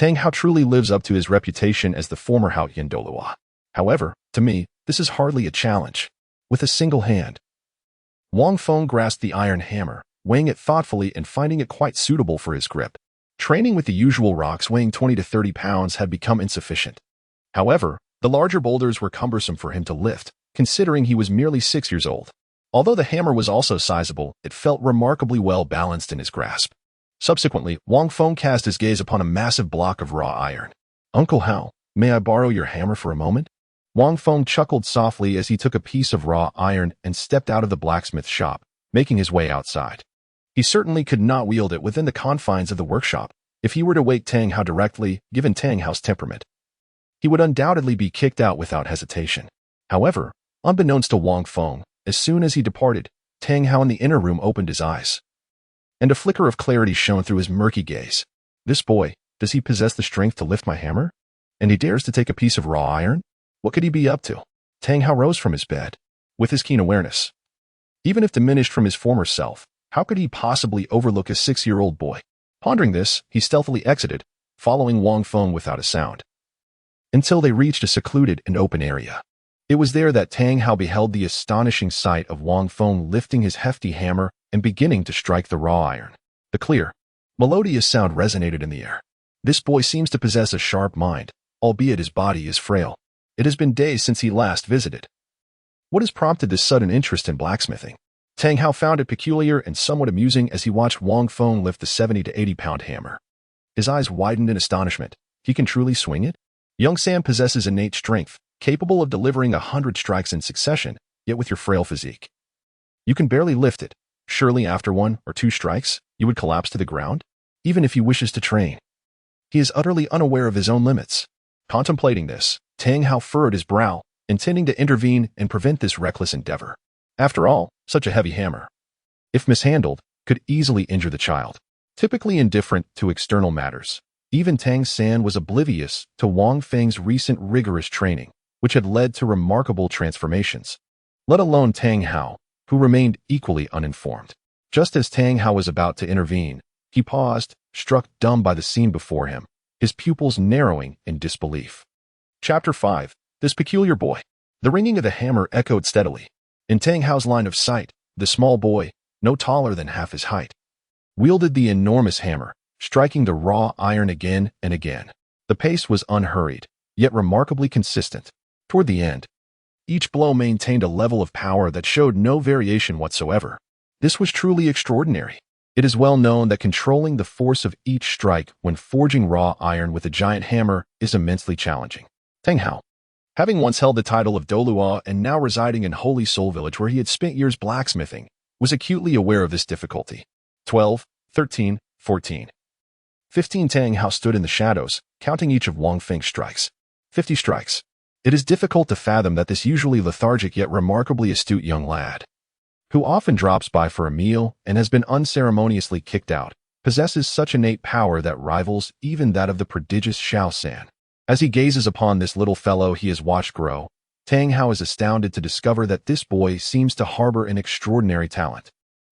Tanghao truly lives up to his reputation as the former Haotian Douluo. However, to me, this is hardly a challenge. With a single hand, Wang Feng grasped the iron hammer, weighing it thoughtfully and finding it quite suitable for his grip. Training with the usual rocks weighing 20 to 30 pounds had become insufficient. However, the larger boulders were cumbersome for him to lift, considering he was merely 6 years old. Although the hammer was also sizable, it felt remarkably well balanced in his grasp. Subsequently, Wang Feng cast his gaze upon a massive block of raw iron. "Uncle Hao, may I borrow your hammer for a moment?" Wang Feng chuckled softly as he took a piece of raw iron and stepped out of the blacksmith shop, making his way outside. He certainly could not wield it within the confines of the workshop. If he were to wake Tanghao directly, given Tanghao's temperament, he would undoubtedly be kicked out without hesitation. However, unbeknownst to Wang Feng, as soon as he departed, Tanghao in the inner room opened his eyes, and a flicker of clarity shone through his murky gaze. "This boy, does he possess the strength to lift my hammer? And he dares to take a piece of raw iron? What could he be up to?" Tanghao rose from his bed, with his keen awareness. Even if diminished from his former self, how could he possibly overlook a 6-year-old boy? Pondering this, he stealthily exited, following Wang Feng without a sound, until they reached a secluded and open area. It was there that Tanghao beheld the astonishing sight of Wang Feng lifting his hefty hammer and beginning to strike the raw iron. The clear, melodious sound resonated in the air. This boy seems to possess a sharp mind, albeit his body is frail. It has been days since he last visited. What has prompted this sudden interest in blacksmithing? Tanghao found it peculiar and somewhat amusing as he watched Wang Feng lift the 70 to 80-pound hammer. His eyes widened in astonishment. He can truly swing it? Young Sam possesses innate strength, capable of delivering 100 strikes in succession, yet with your frail physique, you can barely lift it. Surely after 1 or 2 strikes, you would collapse to the ground? Even if he wishes to train, he is utterly unaware of his own limits. Contemplating this, Tanghao furrowed his brow, intending to intervene and prevent this reckless endeavor. After all, such a heavy hammer, if mishandled, could easily injure the child. Typically indifferent to external matters, even Tang San was oblivious to Wang Feng's recent rigorous training, which had led to remarkable transformations, let alone Tanghao, who remained equally uninformed. Just as Tanghao was about to intervene, he paused, struck dumb by the scene before him, his pupils narrowing in disbelief. Chapter 5. This peculiar boy. The ringing of the hammer echoed steadily. In Tanghao's line of sight, the small boy, no taller than half his height, wielded the enormous hammer, striking the raw iron again and again. The pace was unhurried, yet remarkably consistent. Toward the end, each blow maintained a level of power that showed no variation whatsoever. This was truly extraordinary. It is well known that controlling the force of each strike when forging raw iron with a giant hammer is immensely challenging. Tanghao, having once held the title of Douluo and now residing in Holy Soul Village where he had spent years blacksmithing, was acutely aware of this difficulty. 12, 13, 14. 15 Tanghao stood in the shadows, counting each of Wang Feng's strikes. 50 strikes. It is difficult to fathom that this usually lethargic yet remarkably astute young lad, who often drops by for a meal and has been unceremoniously kicked out, possesses such innate power that rivals even that of the prodigious Xiao San. As he gazes upon this little fellow he has watched grow, Tanghao is astounded to discover that this boy seems to harbor an extraordinary talent,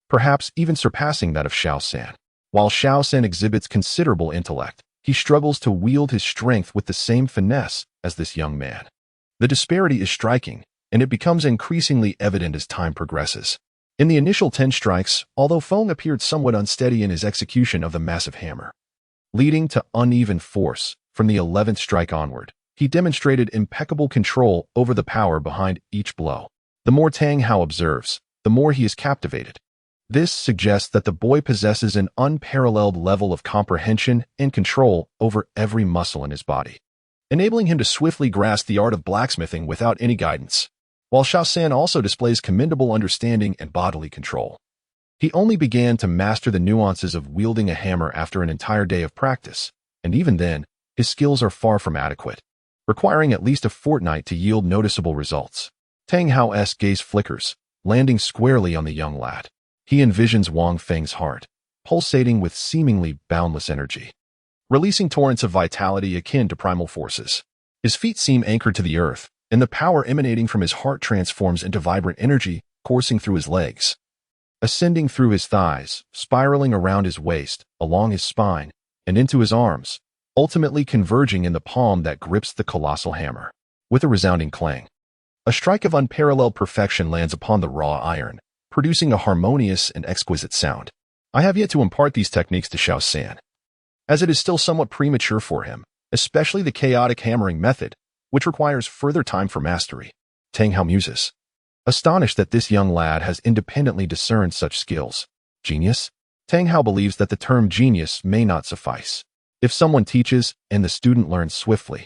perhaps even surpassing that of Xiao San. While Xiao San exhibits considerable intellect, he struggles to wield his strength with the same finesse as this young man. The disparity is striking, and it becomes increasingly evident as time progresses. In the initial 10 strikes, although Feng appeared somewhat unsteady in his execution of the massive hammer, leading to uneven force, from the 11th strike onward, he demonstrated impeccable control over the power behind each blow. The more Tanghao observes, the more he is captivated. This suggests that the boy possesses an unparalleled level of comprehension and control over every muscle in his body, enabling him to swiftly grasp the art of blacksmithing without any guidance. While Xiao San also displays commendable understanding and bodily control, he only began to master the nuances of wielding a hammer after an entire day of practice, and even then, his skills are far from adequate, requiring at least a fortnight to yield noticeable results. Tanghao's gaze flickers, landing squarely on the young lad. He envisions Wang Feng's heart, pulsating with seemingly boundless energy, releasing torrents of vitality akin to primal forces. His feet seem anchored to the earth, and the power emanating from his heart transforms into vibrant energy coursing through his legs, ascending through his thighs, spiraling around his waist, along his spine, and into his arms, ultimately converging in the palm that grips the colossal hammer. With a resounding clang, a strike of unparalleled perfection lands upon the raw iron, producing a harmonious and exquisite sound. I have yet to impart these techniques to Xiao San, as it is still somewhat premature for him, especially the chaotic hammering method, which requires further time for mastery. Tanghao muses, astonished that this young lad has independently discerned such skills. Genius? Tanghao believes that the term genius may not suffice. If someone teaches and the student learns swiftly,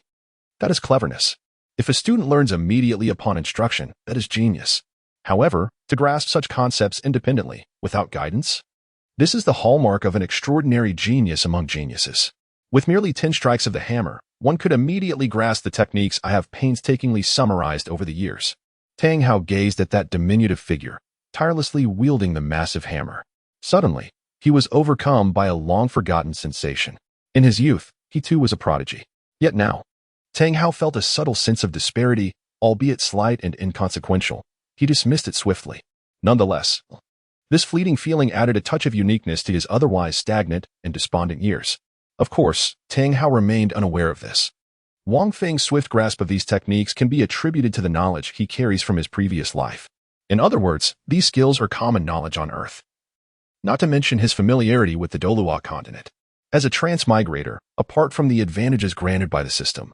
that is cleverness. If a student learns immediately upon instruction, that is genius. However, to grasp such concepts independently, without guidance, this is the hallmark of an extraordinary genius among geniuses. With merely 10 strikes of the hammer, one could immediately grasp the techniques I have painstakingly summarized over the years. Tanghao gazed at that diminutive figure, tirelessly wielding the massive hammer. Suddenly, he was overcome by a long-forgotten sensation. In his youth, he too was a prodigy. Yet now, Tanghao felt a subtle sense of disparity, albeit slight and inconsequential. He dismissed it swiftly. Nonetheless, this fleeting feeling added a touch of uniqueness to his otherwise stagnant and despondent years. Of course, Tanghao remained unaware of this. Wang Feng's swift grasp of these techniques can be attributed to the knowledge he carries from his previous life. In other words, these skills are common knowledge on Earth. Not to mention his familiarity with the Douluo Continent. As a transmigrator, apart from the advantages granted by the system,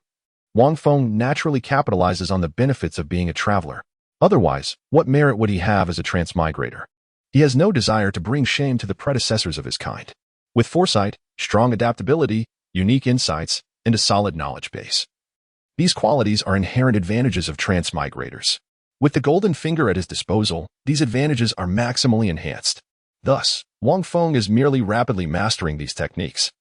Wang Feng naturally capitalizes on the benefits of being a traveler. Otherwise, what merit would he have as a transmigrator? He has no desire to bring shame to the predecessors of his kind. With foresight, strong adaptability, unique insights, and a solid knowledge base. These qualities are inherent advantages of transmigrators. With the golden finger at his disposal, these advantages are maximally enhanced. Thus, Wang Feng is merely rapidly mastering these techniques.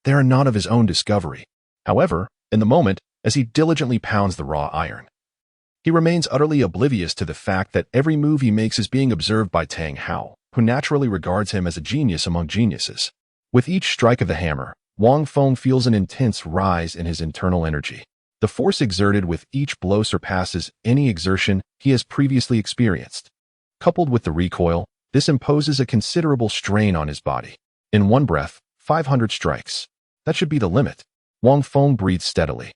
They are not of his own discovery. However, in the moment, as he diligently pounds the raw iron, he remains utterly oblivious to the fact that every move he makes is being observed by Tanghao, who naturally regards him as a genius among geniuses. With each strike of the hammer, Wang Feng feels an intense rise in his internal energy. The force exerted with each blow surpasses any exertion he has previously experienced. Coupled with the recoil, this imposes a considerable strain on his body. In one breath, 500 strikes. That should be the limit. Wang Feng breathes steadily.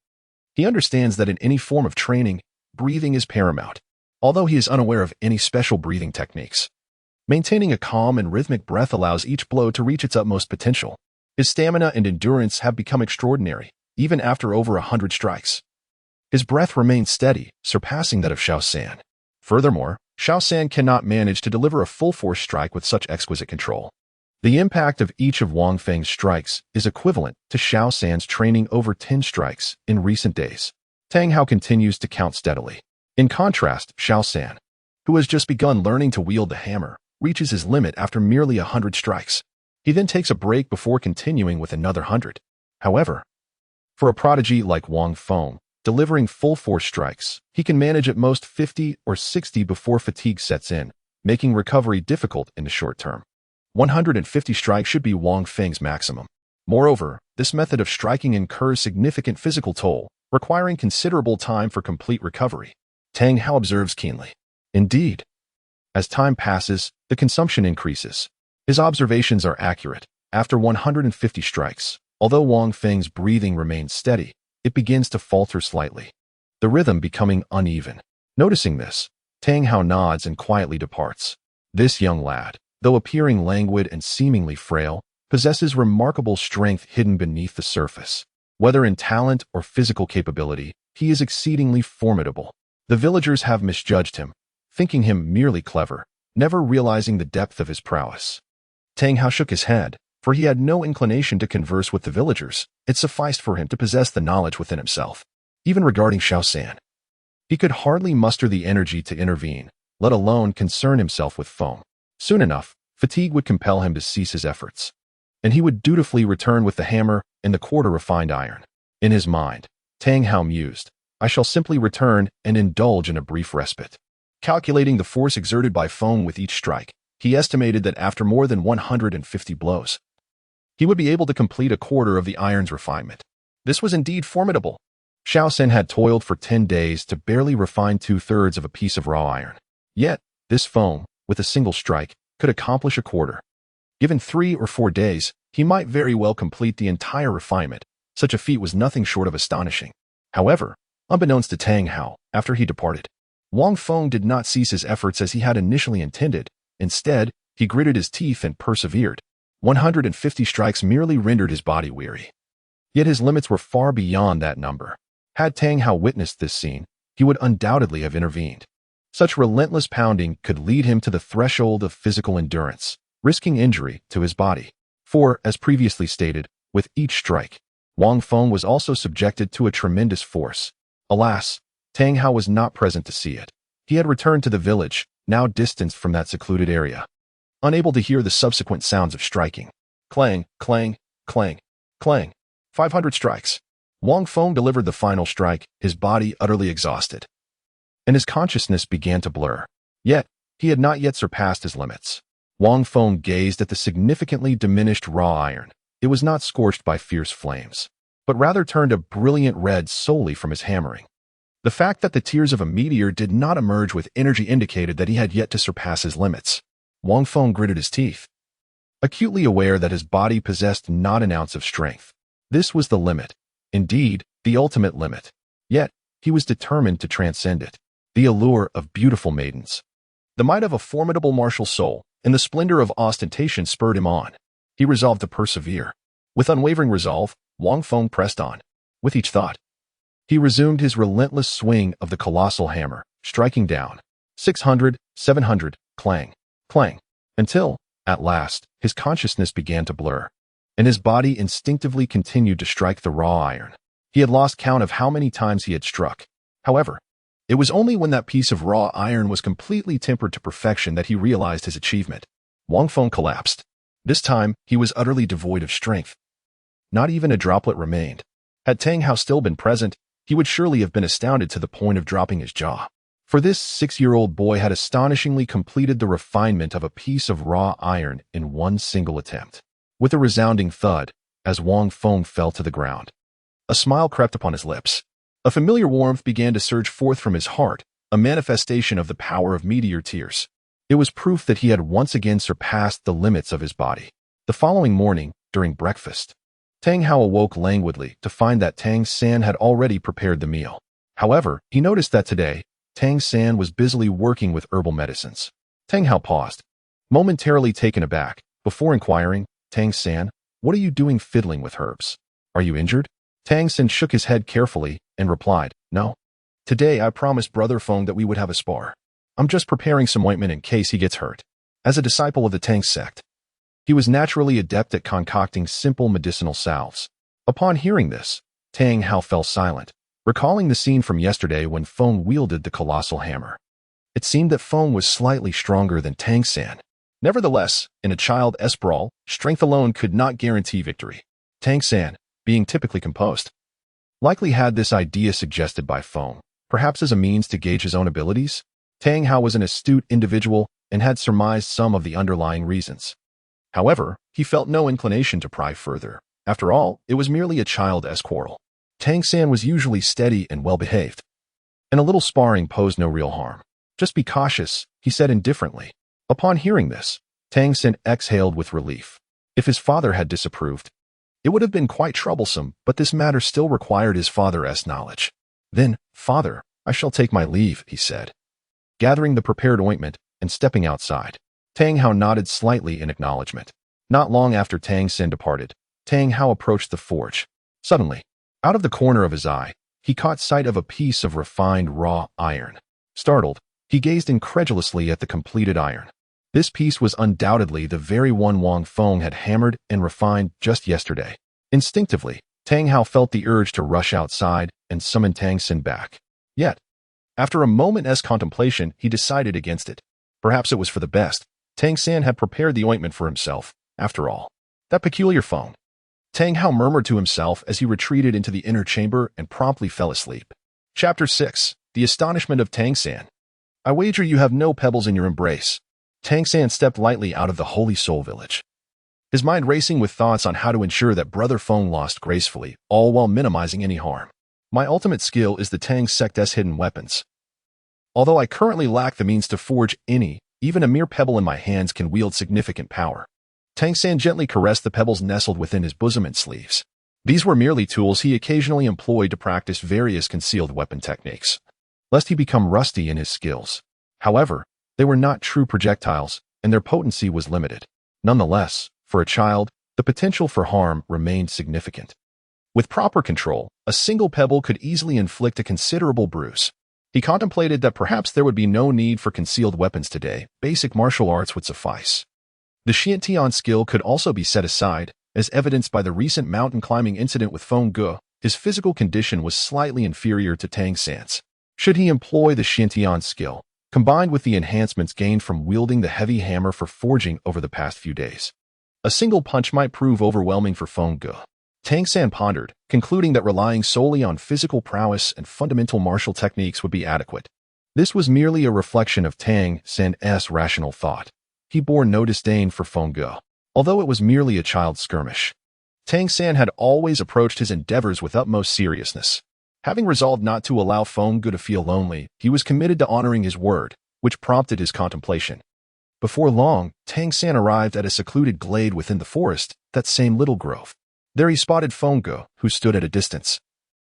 He understands that in any form of training, breathing is paramount, although he is unaware of any special breathing techniques. Maintaining a calm and rhythmic breath allows each blow to reach its utmost potential. His stamina and endurance have become extraordinary, even after over 100 strikes. His breath remains steady, surpassing that of Xiao San. Furthermore, Xiao San cannot manage to deliver a full-force strike with such exquisite control. The impact of each of Wang Feng's strikes is equivalent to Xiao San's training over 10 strikes in recent days. Tanghao continues to count steadily. In contrast, Xiao San, who has just begun learning to wield the hammer, reaches his limit after merely 100 strikes. He then takes a break before continuing with another 100. However, for a prodigy like Wang Feng, delivering full-force strikes, he can manage at most 50 or 60 before fatigue sets in, making recovery difficult in the short term. 150 strikes should be Wang Feng's maximum. Moreover, this method of striking incurs significant physical toll, requiring considerable time for complete recovery. Tanghao observes keenly. Indeed, as time passes, the consumption increases. His observations are accurate. After 150 strikes, although Wang Feng's breathing remains steady, it begins to falter slightly, the rhythm becoming uneven. Noticing this, Tanghao nods and quietly departs. This young lad, though appearing languid and seemingly frail, possesses remarkable strength hidden beneath the surface. Whether in talent or physical capability, he is exceedingly formidable. The villagers have misjudged him, thinking him merely clever, never realizing the depth of his prowess. Tanghao shook his head, for he had no inclination to converse with the villagers. It sufficed for him to possess the knowledge within himself. Even regarding Xiao San, he could hardly muster the energy to intervene, let alone concern himself with Feng. Soon enough, fatigue would compel him to cease his efforts, and he would dutifully return with the hammer and the quarter-refined iron. In his mind, Tanghao mused, I shall simply return and indulge in a brief respite. Calculating the force exerted by Feng with each strike, he estimated that after more than 150 blows, he would be able to complete a quarter of the iron's refinement. This was indeed formidable. Xiao San had toiled for 10 days to barely refine 2/3 of a piece of raw iron. Yet, this Feng, with a single strike, could accomplish a quarter. Given 3 or 4 days, he might very well complete the entire refinement, Such a feat was nothing short of astonishing. However, unbeknownst to Tanghao, after he departed, Wang Feng did not cease his efforts as he had initially intended. Instead, he gritted his teeth and persevered. 150 strikes merely rendered his body weary. Yet his limits were far beyond that number. Had Tanghao witnessed this scene, he would undoubtedly have intervened. Such relentless pounding could lead him to the threshold of physical endurance, risking injury to his body. For, as previously stated, with each strike, Wang Feng was also subjected to a tremendous force. Alas, Tanghao was not present to see it. He had returned to the village, now distanced from that secluded area, unable to hear the subsequent sounds of striking. Clang, clang, clang, clang. 500 strikes. Wang Feng delivered the final strike, his body utterly exhausted, and his consciousness began to blur. Yet, he had not yet surpassed his limits. Wang Feng gazed at the significantly diminished raw iron. It was not scorched by fierce flames, but rather turned a brilliant red solely from his hammering. The fact that the tears of a meteor did not emerge with energy indicated that he had yet to surpass his limits. Wang Feng gritted his teeth, acutely aware that his body possessed not an ounce of strength. This was the limit, indeed, the ultimate limit. Yet, he was determined to transcend it. The allure of beautiful maidens, the might of a formidable martial soul, and the splendor of ostentation spurred him on. He resolved to persevere. With unwavering resolve, Wang Feng pressed on. With each thought, he resumed his relentless swing of the colossal hammer, striking down. 600, 700, clang, clang, until, at last, his consciousness began to blur, and his body instinctively continued to strike the raw iron. He had lost count of how many times he had struck. However, it was only when that piece of raw iron was completely tempered to perfection that he realized his achievement. Wang Feng collapsed. This time, he was utterly devoid of strength. Not even a droplet remained. Had Tanghao still been present, he would surely have been astounded to the point of dropping his jaw. For this 6-year-old boy had astonishingly completed the refinement of a piece of raw iron in one single attempt. With a resounding thud, as Wang Feng fell to the ground, a smile crept upon his lips. A familiar warmth began to surge forth from his heart, a manifestation of the power of Meteor Tears. It was proof that he had once again surpassed the limits of his body. The following morning, during breakfast, Tanghao awoke languidly to find that Tang San had already prepared the meal. However, he noticed that today, Tang San was busily working with herbal medicines. Tanghao paused, momentarily taken aback, before inquiring, Tang San, what are you doing fiddling with herbs? Are you injured? Tang San shook his head carefully and replied, no. Today I promised Brother Feng that we would have a spar. I'm just preparing some ointment in case he gets hurt. As a disciple of the Tang sect, he was naturally adept at concocting simple medicinal salves. Upon hearing this, Tanghao fell silent, recalling the scene from yesterday when Feng wielded the colossal hammer. It seemed that Feng was slightly stronger than Tang San. Nevertheless, in a child-esque brawl, strength alone could not guarantee victory. Tang San, being typically composed, likely had this idea suggested by Feng, perhaps as a means to gauge his own abilities. Tanghao was an astute individual and had surmised some of the underlying reasons. However, he felt no inclination to pry further. After all, it was merely a child-esque quarrel. Tang San was usually steady and well-behaved, and a little sparring posed no real harm. Just be cautious, he said indifferently. Upon hearing this, Tang San exhaled with relief. If his father had disapproved, it would have been quite troublesome, but this matter still required his father's knowledge. Then, father, I shall take my leave, he said, gathering the prepared ointment and stepping outside. Tanghao nodded slightly in acknowledgement. Not long after Tang San departed, Tanghao approached the forge. Suddenly, out of the corner of his eye, he caught sight of a piece of refined raw iron. Startled, he gazed incredulously at the completed iron. This piece was undoubtedly the very one Wang Feng had hammered and refined just yesterday. Instinctively, Tanghao felt the urge to rush outside and summon Tang San back. Yet, after a moment's contemplation, he decided against it. Perhaps it was for the best. Tang San had prepared the ointment for himself, after all. That peculiar Feng. Tanghao murmured to himself as he retreated into the inner chamber and promptly fell asleep. Chapter 6. The Astonishment of Tang San. I wager you have no pebbles in your embrace. Tang San stepped lightly out of the Holy Soul Village, his mind racing with thoughts on how to ensure that Brother Feng lost gracefully, all while minimizing any harm. My ultimate skill is the Tang sect's hidden weapons. Although I currently lack the means to forge any, even a mere pebble in my hands can wield significant power. Tang San gently caressed the pebbles nestled within his bosom and sleeves. These were merely tools he occasionally employed to practice various concealed weapon techniques, lest he become rusty in his skills. However, they were not true projectiles, and their potency was limited. Nonetheless, for a child, the potential for harm remained significant. With proper control, a single pebble could easily inflict a considerable bruise. He contemplated that perhaps there would be no need for concealed weapons today. Basic martial arts would suffice. The Xiantian skill could also be set aside, as evidenced by the recent mountain climbing incident with Feng Ge. His physical condition was slightly inferior to Tang San's. Should he employ the Xiantian skill, combined with the enhancements gained from wielding the heavy hammer for forging over the past few days, a single punch might prove overwhelming for Feng Ge. Tang San pondered, concluding that relying solely on physical prowess and fundamental martial techniques would be adequate. This was merely a reflection of Tang San's rational thought. He bore no disdain for Feng Ge, although it was merely a child's skirmish. Tang San had always approached his endeavors with utmost seriousness. Having resolved not to allow Feng Ge to feel lonely, he was committed to honoring his word, which prompted his contemplation. Before long, Tang San arrived at a secluded glade within the forest, that same little grove. There he spotted Feng Ge, who stood at a distance,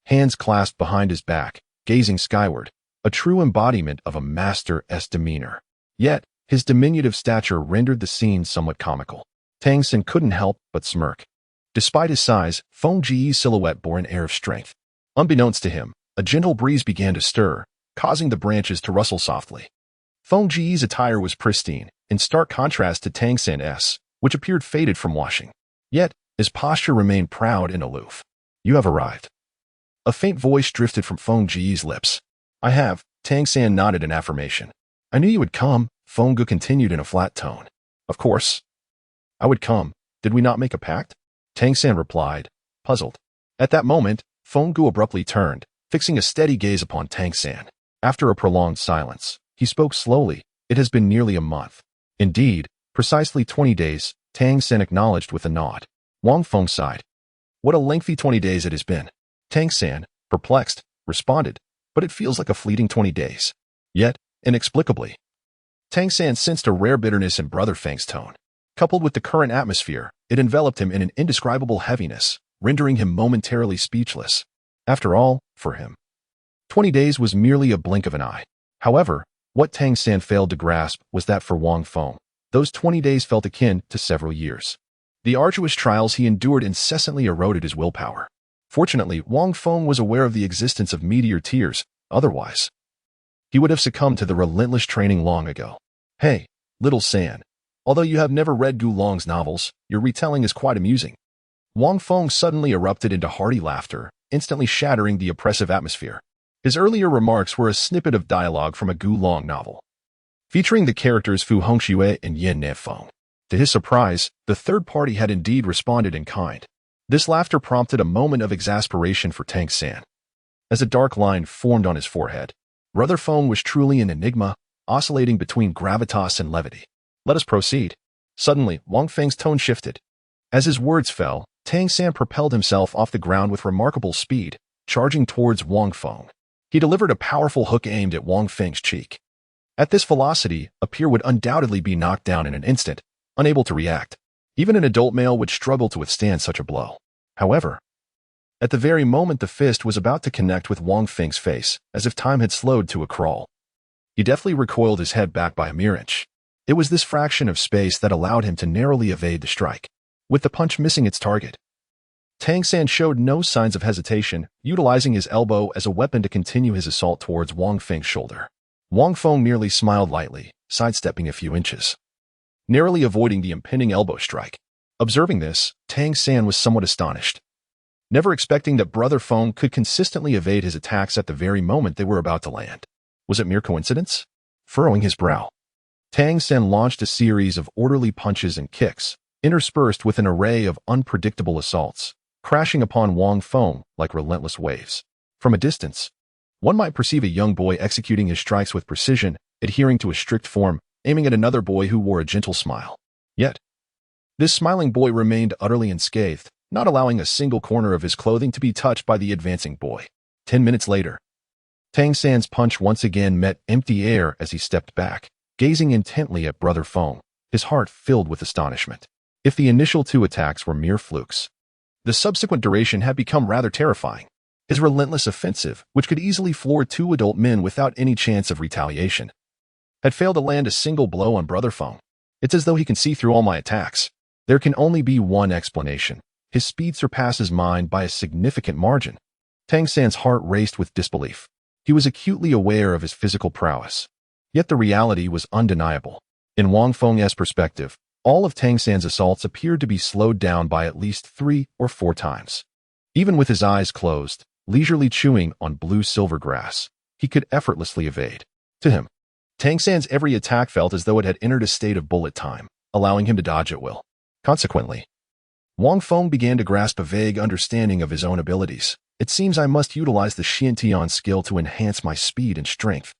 hands clasped behind his back, gazing skyward, a true embodiment of a master's demeanor. Yet, his diminutive stature rendered the scene somewhat comical. Tang San couldn't help but smirk. Despite his size, Feng Ge's silhouette bore an air of strength. Unbeknownst to him, a gentle breeze began to stir, causing the branches to rustle softly. Feng Ge's attire was pristine, in stark contrast to Tang San's, which appeared faded from washing. Yet, his posture remained proud and aloof. "You have arrived." A faint voice drifted from Feng Ge's lips. "I have." Tang San nodded in affirmation. "I knew you would come," Feng Ge continued in a flat tone. "Of course. I would come. Did we not make a pact?" Tang San replied, puzzled. At that moment, Feng Ge abruptly turned, fixing a steady gaze upon Tang San. After a prolonged silence, he spoke slowly. "It has been nearly a month." "Indeed, precisely 20 days, Tang San acknowledged with a nod. Wang Feng sighed. "What a lengthy 20 days it has been." Tang San, perplexed, responded, "But it feels like a fleeting 20 days. Yet, inexplicably." Tang San sensed a rare bitterness in Brother Feng's tone. Coupled with the current atmosphere, it enveloped him in an indescribable heaviness, rendering him momentarily speechless. After all, for him, 20 days was merely a blink of an eye. However, what Tang San failed to grasp was that for Wang Feng, those 20 days felt akin to several years. The arduous trials he endured incessantly eroded his willpower. Fortunately, Wang Feng was aware of the existence of Meteor Tears. Otherwise, he would have succumbed to the relentless training long ago. "Hey, little San, although you have never read Gu Long's novels, your retelling is quite amusing." Wang Feng suddenly erupted into hearty laughter, instantly shattering the oppressive atmosphere. His earlier remarks were a snippet of dialogue from a Gu Long novel, featuring the characters Fu Hongxue and Yin Nefeng. To his surprise, the third party had indeed responded in kind. This laughter prompted a moment of exasperation for Tang San. As a dark line formed on his forehead, Brother Feng was truly an enigma, oscillating between gravitas and levity. "Let us proceed." Suddenly, Wang Feng's tone shifted. As his words fell, Tang San propelled himself off the ground with remarkable speed, charging towards Wang Feng. He delivered a powerful hook aimed at Wang Feng's cheek. At this velocity, a peer would undoubtedly be knocked down in an instant, unable to react. Even an adult male would struggle to withstand such a blow. However, at the very moment the fist was about to connect with Wang Feng's face, as if time had slowed to a crawl, he deftly recoiled his head back by a mere inch. It was this fraction of space that allowed him to narrowly evade the strike, with the punch missing its target. Tang San showed no signs of hesitation, utilizing his elbow as a weapon to continue his assault towards Wang Feng's shoulder. Wang Feng merely smiled lightly, sidestepping a few inches, narrowly avoiding the impending elbow strike. Observing this, Tang San was somewhat astonished, never expecting that Brother Feng could consistently evade his attacks at the very moment they were about to land. Was it mere coincidence? Furrowing his brow, Tang San launched a series of orderly punches and kicks, interspersed with an array of unpredictable assaults, crashing upon Wang Feng like relentless waves. From a distance, one might perceive a young boy executing his strikes with precision, adhering to a strict form, aiming at another boy who wore a gentle smile. Yet, this smiling boy remained utterly unscathed, not allowing a single corner of his clothing to be touched by the advancing boy. 10 minutes later, Tang San's punch once again met empty air as he stepped back, gazing intently at Brother Feng, his heart filled with astonishment. If the initial two attacks were mere flukes, The subsequent duration had become rather terrifying. His relentless offensive, which could easily floor two adult men without any chance of retaliation, had failed to land a single blow on Brother Feng. It's as though he can see through all my attacks. There can only be one explanation. His speed surpasses mine by a significant margin. Tang San's heart raced with disbelief. He was acutely aware of his physical prowess. Yet the reality was undeniable. In Wang Feng's perspective, all of Tang San's assaults appeared to be slowed down by at least 3 or 4 times. Even with his eyes closed, leisurely chewing on blue-silver grass, he could effortlessly evade. To him, Tang San's every attack felt as though it had entered a state of bullet time, allowing him to dodge at will. Consequently, Wang Feng began to grasp a vague understanding of his own abilities. It seems I must utilize the Xiantian skill to enhance my speed and strength,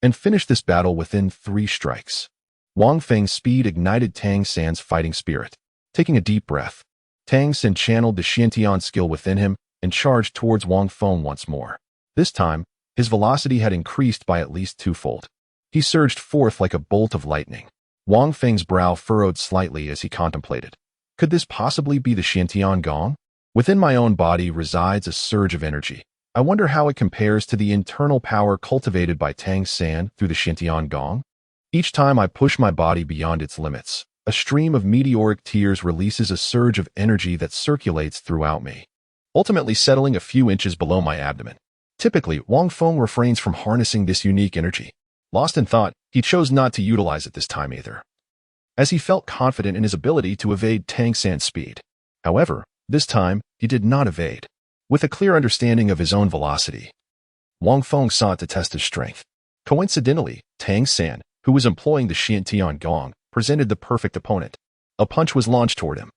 and finish this battle within 3 strikes. Wang Feng's speed ignited Tang San's fighting spirit. Taking a deep breath, Tang San channeled the Xiantian skill within him and charged towards Wang Feng once more. This time, his velocity had increased by at least 2-fold. He surged forth like a bolt of lightning. Wang Feng's brow furrowed slightly as he contemplated. Could this possibly be the Xiantian Gong? Within my own body resides a surge of energy. I wonder how it compares to the internal power cultivated by Tang San through the Xiantian Gong. Each time I push my body beyond its limits, a stream of meteoric tears releases a surge of energy that circulates throughout me, ultimately settling a few inches below my abdomen. Typically, Wang Feng refrains from harnessing this unique energy. Lost in thought, he chose not to utilize it this time either, as he felt confident in his ability to evade Tang San's speed. However, this time, he did not evade. With a clear understanding of his own velocity, Wang Feng sought to test his strength. Coincidentally, Tang San, who was employing the Xiantian Gong, presented the perfect opponent. A punch was launched toward him.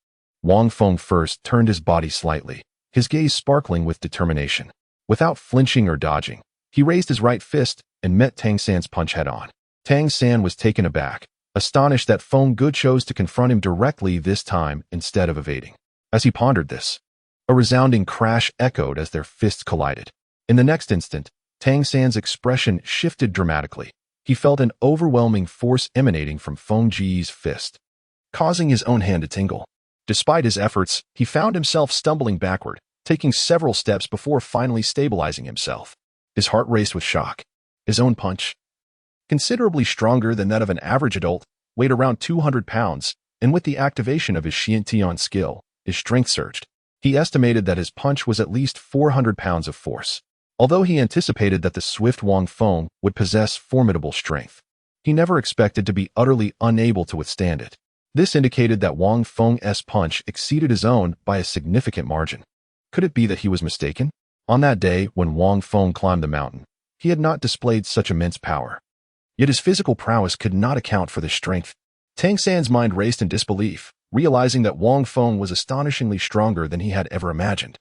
Wang Feng first turned his body slightly, his gaze sparkling with determination. Without flinching or dodging, he raised his right fist and met Tang San's punch head-on. Tang San was taken aback, astonished that Feng Gu chose to confront him directly this time instead of evading. As he pondered this, a resounding crash echoed as their fists collided. In the next instant, Tang San's expression shifted dramatically. He felt an overwhelming force emanating from Feng Ji's fist, causing his own hand to tingle. Despite his efforts, he found himself stumbling backward, taking several steps before finally stabilizing himself. His heart raced with shock. His own punch, considerably stronger than that of an average adult, weighed around 200 pounds, and with the activation of his Xiantian skill, his strength surged. He estimated that his punch was at least 400 pounds of force. Although he anticipated that the swift Wang Feng would possess formidable strength, he never expected to be utterly unable to withstand it. This indicated that Wang Feng's punch exceeded his own by a significant margin. Could it be that he was mistaken? On that day, when Wang Feng climbed the mountain, he had not displayed such immense power. Yet his physical prowess could not account for this strength. Tang San's mind raced in disbelief, realizing that Wang Feng was astonishingly stronger than he had ever imagined,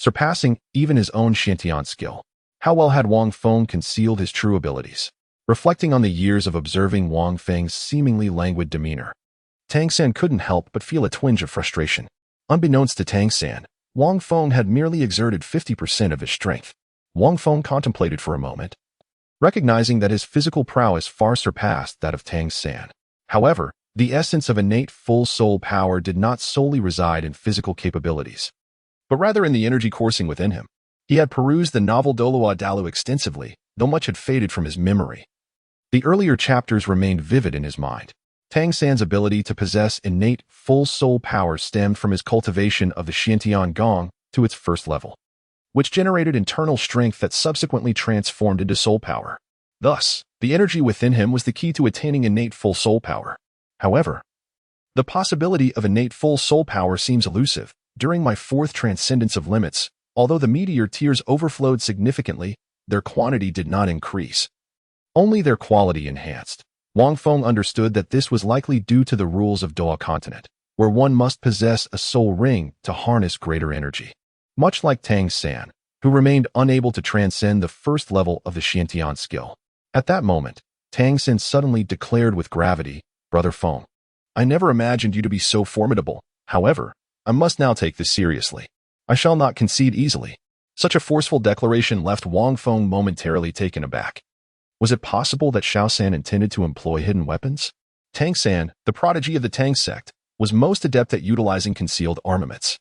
surpassing even his own Xiantian skill. How well had Wang Feng concealed his true abilities? Reflecting on the years of observing Wang Feng's seemingly languid demeanor, Tang San couldn't help but feel a twinge of frustration. Unbeknownst to Tang San, Wang Feng had merely exerted 50% of his strength. Wang Feng contemplated for a moment, recognizing that his physical prowess far surpassed that of Tang San. However, the essence of innate full soul power did not solely reside in physical capabilities, but rather in the energy coursing within him. He had perused the novel Douluo extensively, though much had faded from his memory. The earlier chapters remained vivid in his mind. Tang San's ability to possess innate full soul power stemmed from his cultivation of the Xiantian Gong to its first level, which generated internal strength that subsequently transformed into soul power. Thus, the energy within him was the key to attaining innate full soul power. However, the possibility of innate full soul power seems elusive. During my 4th transcendence of limits, although the Meteor Tears overflowed significantly, their quantity did not increase. Only their quality enhanced. Wang Feng understood that this was likely due to the rules of Douluo Continent, where one must possess a soul ring to harness greater energy. Much like Tang San, who remained unable to transcend the first level of the Xiantian skill. At that moment, Tang San suddenly declared with gravity, "Brother Feng, I never imagined you to be so formidable. However, I must now take this seriously. I shall not concede easily." Such a forceful declaration left Wang Feng momentarily taken aback. Was it possible that Xiao San intended to employ hidden weapons? Tang San, the prodigy of the Tang sect, was most adept at utilizing concealed armaments.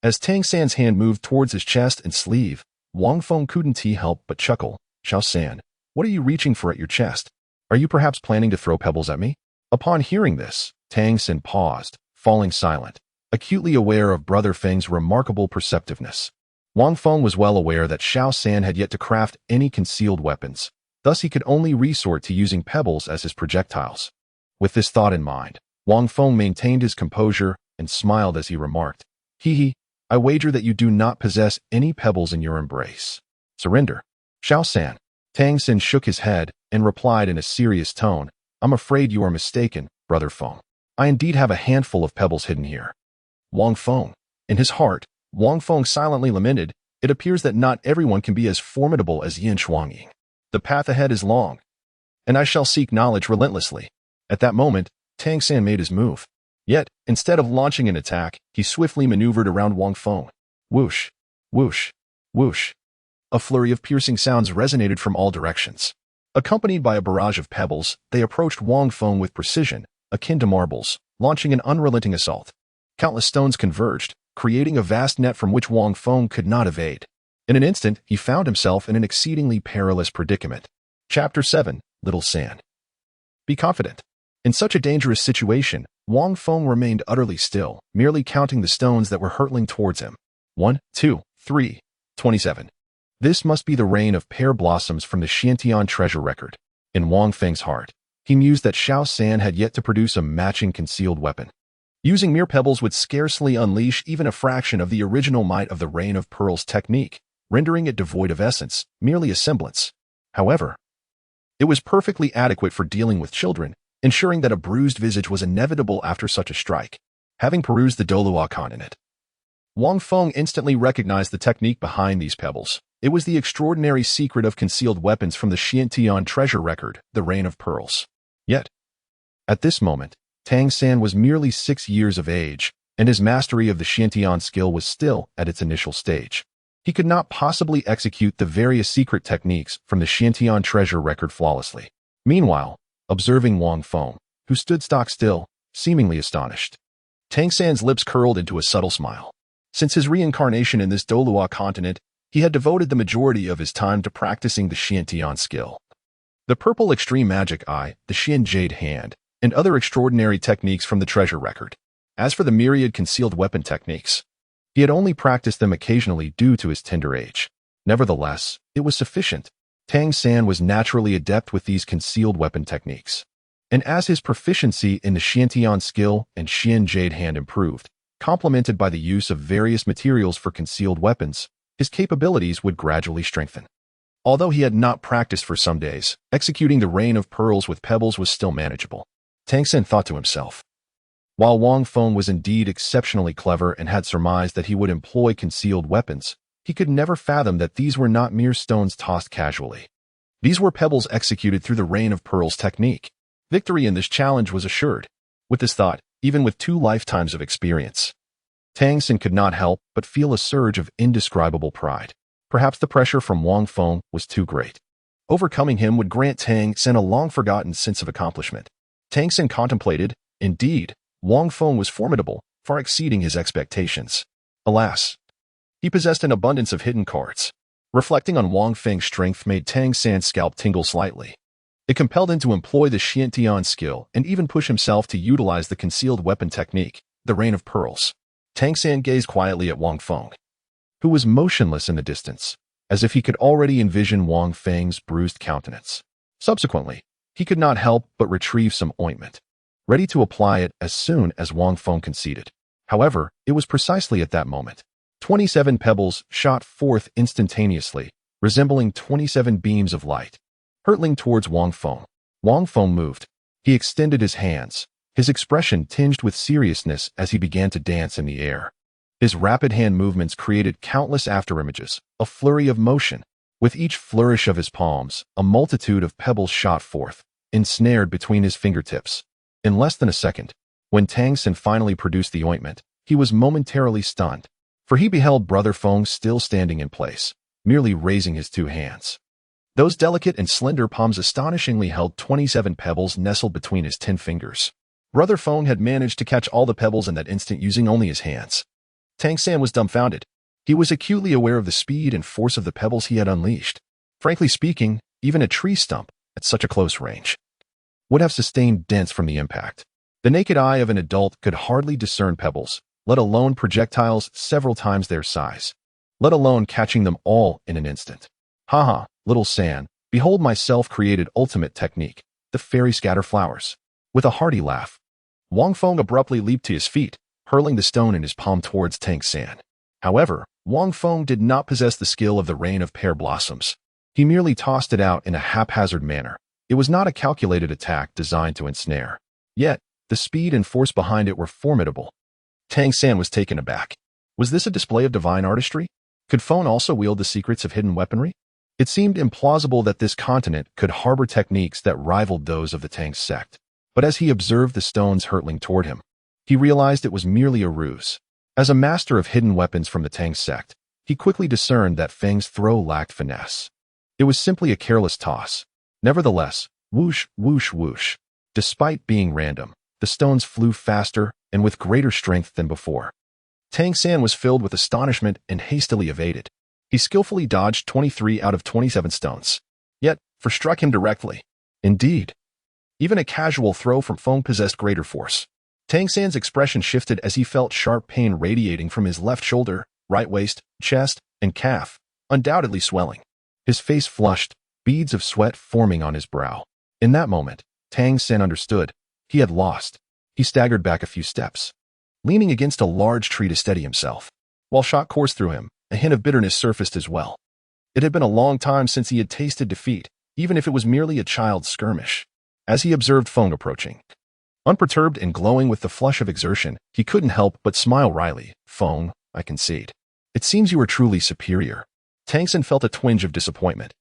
As Tang San's hand moved towards his chest and sleeve, Wang Feng couldn't help but chuckle. Xiao San, what are you reaching for at your chest? Are you perhaps planning to throw pebbles at me? Upon hearing this, Tang San paused, falling silent, acutely aware of Brother Feng's remarkable perceptiveness. Wang Feng was well aware that Xiao San had yet to craft any concealed weapons, thus he could only resort to using pebbles as his projectiles. With this thought in mind, Wang Feng maintained his composure and smiled as he remarked, "Hee, I wager that you do not possess any pebbles in your embrace. Surrender." Xiao San. Tang San shook his head and replied in a serious tone, "I'm afraid you are mistaken, Brother Feng. I indeed have a handful of pebbles hidden here." Wang Feng. In his heart, Wang Feng silently lamented, "It appears that not everyone can be as formidable as Yin Shuangying. The path ahead is long, and I shall seek knowledge relentlessly." At that moment, Tang San made his move. Yet, instead of launching an attack, he swiftly maneuvered around Wang Feng. Whoosh, whoosh, whoosh. A flurry of piercing sounds resonated from all directions. Accompanied by a barrage of pebbles, they approached Wang Feng with precision, akin to marbles, launching an unrelenting assault. Countless stones converged, creating a vast net from which Wang Feng could not evade. In an instant, he found himself in an exceedingly perilous predicament. Chapter 7, Little San. Be confident. In such a dangerous situation, Wang Feng remained utterly still, merely counting the stones that were hurtling towards him. 1, 2, 3, 27. This must be the rain of pear blossoms from the Xiantian treasure record. In Wang Feng's heart, he mused that Xiao San had yet to produce a matching concealed weapon. Using mere pebbles would scarcely unleash even a fraction of the original might of the Rain of Pearls technique, rendering it devoid of essence, merely a semblance. However, it was perfectly adequate for dealing with children, ensuring that a bruised visage was inevitable after such a strike. Having perused the Douluo Continent, Wang Feng instantly recognized the technique behind these pebbles. It was the extraordinary secret of concealed weapons from the Xiantian treasure record, the Rain of Pearls. Yet, at this moment, Tang San was merely 6 years of age, and his mastery of the Xiantian skill was still at its initial stage. He could not possibly execute the various secret techniques from the Xiantian treasure record flawlessly. Meanwhile, observing Wang Feng, who stood stock still, seemingly astonished, Tang San's lips curled into a subtle smile. Since his reincarnation in this Douluo Continent, he had devoted the majority of his time to practicing the Xiantian skill. The purple extreme magic eye, the Xian Jade hand, and other extraordinary techniques from the treasure record. As for the myriad concealed weapon techniques, he had only practiced them occasionally due to his tender age. Nevertheless, it was sufficient. Tang San was naturally adept with these concealed weapon techniques. And as his proficiency in the Xiantian skill and Xian Jade hand improved, complemented by the use of various materials for concealed weapons, his capabilities would gradually strengthen. Although he had not practiced for some days, executing the Rain of Pearls with pebbles was still manageable. Tang San thought to himself. While Wang Feng was indeed exceptionally clever and had surmised that he would employ concealed weapons, he could never fathom that these were not mere stones tossed casually. These were pebbles executed through the Rain of Pearls technique. Victory in this challenge was assured. With this thought, even with 2 lifetimes of experience, Tang San could not help but feel a surge of indescribable pride. Perhaps the pressure from Wang Feng was too great. Overcoming him would grant Tang San a long-forgotten sense of accomplishment. Tang San contemplated. Indeed, Wang Feng was formidable, far exceeding his expectations. Alas, he possessed an abundance of hidden cards. Reflecting on Wang Feng's strength made Tang San's scalp tingle slightly. It compelled him to employ the Xiantian skill and even push himself to utilize the concealed weapon technique, the Rain of Pearls. Tang San gazed quietly at Wang Feng, who was motionless in the distance, as if he could already envision Wang Feng's bruised countenance. Subsequently, he could not help but retrieve some ointment, ready to apply it as soon as Wang Feng conceded. However, it was precisely at that moment 27 pebbles shot forth instantaneously, resembling 27 beams of light, hurtling towards Wang Feng. Wang Feng moved. He extended his hands, his expression tinged with seriousness as he began to dance in the air. His rapid hand movements created countless afterimages, a flurry of motion. With each flourish of his palms, a multitude of pebbles shot forth, ensnared between his fingertips. In less than a second, when Tang San finally produced the ointment, he was momentarily stunned, for he beheld Brother Feng still standing in place, merely raising his 2 hands. Those delicate and slender palms astonishingly held 27 pebbles nestled between his 10 fingers. Brother Feng had managed to catch all the pebbles in that instant using only his hands. Tangan was dumbfounded. He was acutely aware of the speed and force of the pebbles he had unleashed. Frankly speaking, even a tree stump, at such a close range, would have sustained dents from the impact. The naked eye of an adult could hardly discern pebbles, let alone projectiles several times their size, let alone catching them all in an instant. Haha, little San, behold my self-created ultimate technique, the fairy scatter flowers. With a hearty laugh, Wang Feng abruptly leaped to his feet, hurling the stone in his palm towards Tangan. However, Wang Feng did not possess the skill of the rain of pear blossoms. He merely tossed it out in a haphazard manner. It was not a calculated attack designed to ensnare. Yet, the speed and force behind it were formidable. Tangan was taken aback. Was this a display of divine artistry? Could Feng also wield the secrets of hidden weaponry? It seemed implausible that this continent could harbor techniques that rivaled those of the Tang sect. But as he observed the stones hurtling toward him, he realized it was merely a ruse. As a master of hidden weapons from the Tang sect, he quickly discerned that Feng's throw lacked finesse. It was simply a careless toss. Nevertheless, whoosh, whoosh, whoosh. Despite being random, the stones flew faster and with greater strength than before. Tangan was filled with astonishment and hastily evaded. He skillfully dodged 23 out of 27 stones. Yet, struck him directly. Indeed, even a casual throw from Feng possessed greater force. Tangan's expression shifted as he felt sharp pain radiating from his left shoulder, right waist, chest, and calf, undoubtedly swelling. His face flushed, beads of sweat forming on his brow. In that moment, Tangan understood. He had lost. He staggered back a few steps, leaning against a large tree to steady himself. While shock coursed through him, a hint of bitterness surfaced as well. It had been a long time since he had tasted defeat, even if it was merely a child's skirmish. As he observed Feng approaching, unperturbed and glowing with the flush of exertion, he couldn't help but smile wryly. Feng, I concede. It seems you are truly superior. Tangan felt a twinge of disappointment.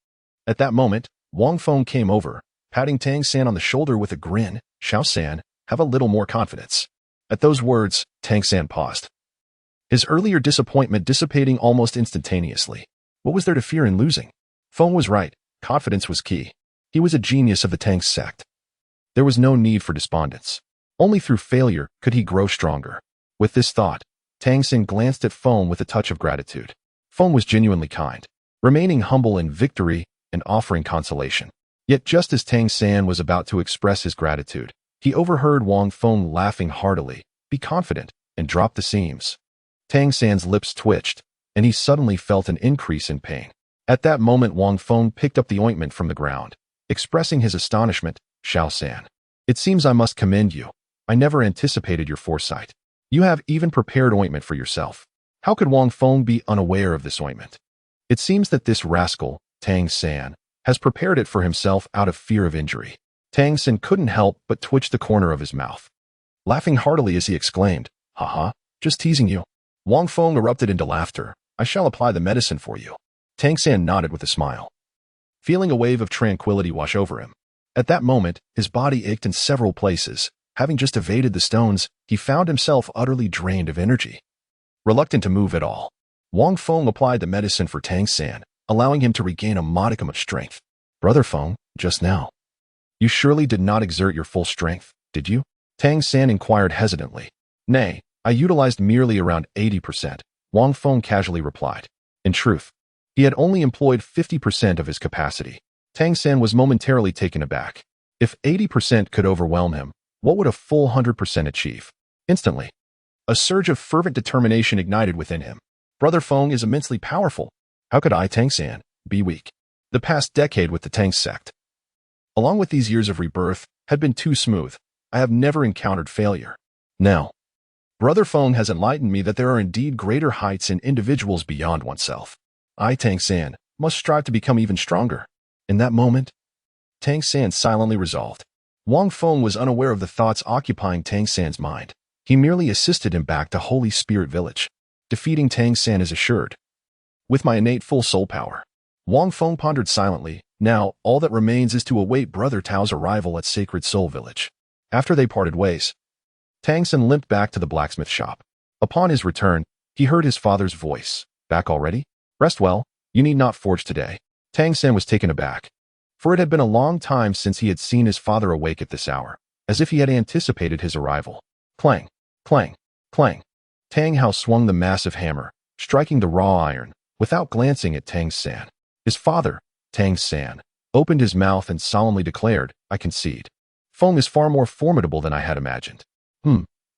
At that moment, Wang Feng came over, patting Tangan on the shoulder with a grin. Xiao-san, have a little more confidence. At those words, Tangan paused, his earlier disappointment dissipating almost instantaneously. What was there to fear in losing? Feng was right. Confidence was key. He was a genius of the Tang sect. There was no need for despondence. Only through failure could he grow stronger. With this thought, Tangan glanced at Feng with a touch of gratitude. Feng was genuinely kind, remaining humble in victory and offering consolation. Yet just as Tangan was about to express his gratitude, he overheard Wang Feng laughing heartily. Be confident, and drop the seams. Tangan's lips twitched, and he suddenly felt an increase in pain. At that moment, Wang Feng picked up the ointment from the ground, expressing his astonishment. Xiao-san, it seems I must commend you. I never anticipated your foresight. You have even prepared ointment for yourself. How could Wang Feng be unaware of this ointment? It seems that this rascal, Tangan, has prepared it for himself out of fear of injury. Tangan couldn't help but twitch the corner of his mouth, laughing heartily as he exclaimed, haha, just teasing you. Wang Feng erupted into laughter. I shall apply the medicine for you. Tangan nodded with a smile, feeling a wave of tranquility wash over him. At that moment, his body ached in several places. Having just evaded the stones, he found himself utterly drained of energy. Reluctant to move at all, Wang Feng applied the medicine for Tangan, allowing him to regain a modicum of strength. Brother Feng, just now, you surely did not exert your full strength, did you? Tangan inquired hesitantly. Nay, I utilized merely around 80%, Wang Feng casually replied. In truth, he had only employed 50% of his capacity. Tangan was momentarily taken aback. If 80% could overwhelm him, what would a full 100% achieve? Instantly, a surge of fervent determination ignited within him. Brother Feng is immensely powerful. How could I, Tangan, be weak? The past decade with the Tang sect, along with these years of rebirth, had been too smooth. I have never encountered failure. Now, Brother Feng has enlightened me that there are indeed greater heights in individuals beyond oneself. I, Tangan, must strive to become even stronger. In that moment, Tangan silently resolved. Wang Feng was unaware of the thoughts occupying Tangan's mind. He merely assisted him back to Holy Spirit Village. Defeating Tangan is assured. With my innate full soul power. Wang Feng pondered silently. Now, all that remains is to await Brother Tao's arrival at Sacred Soul Village. After they parted ways, Tangan limped back to the blacksmith shop. Upon his return, he heard his father's voice. Back already? Rest well. You need not forge today. Tangan was taken aback, for it had been a long time since he had seen his father awake at this hour, as if he had anticipated his arrival. Clang, clang, clang. Tanghao swung the massive hammer, striking the raw iron, without glancing at Tang San. His father, Tang San, opened his mouth and solemnly declared, "I concede. Feng is far more formidable than I had imagined."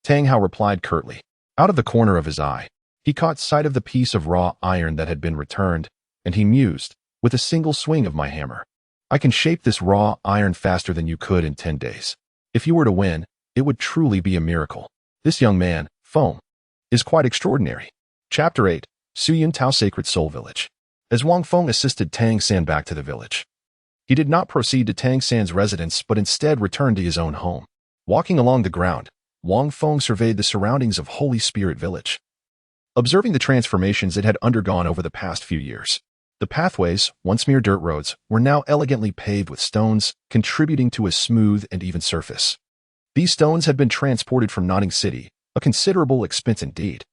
Tanghao replied curtly. Out of the corner of his eye, he caught sight of the piece of raw iron that had been returned, and he mused, "With a single swing of my hammer, I can shape this raw iron faster than you could in 10 days. If you were to win, it would truly be a miracle. This young man, Feng, is quite extraordinary." Chapter 8, Su Yuntao Sacred Soul Village. As Wang Feng assisted Tang San back to the village, he did not proceed to Tang San's residence but instead returned to his own home. Walking along the ground, Wang Feng surveyed the surroundings of Holy Spirit Village, observing the transformations it had undergone over the past few years. The pathways, once mere dirt roads, were now elegantly paved with stones, contributing to a smooth and even surface. These stones had been transported from Notting City, a considerable expense indeed.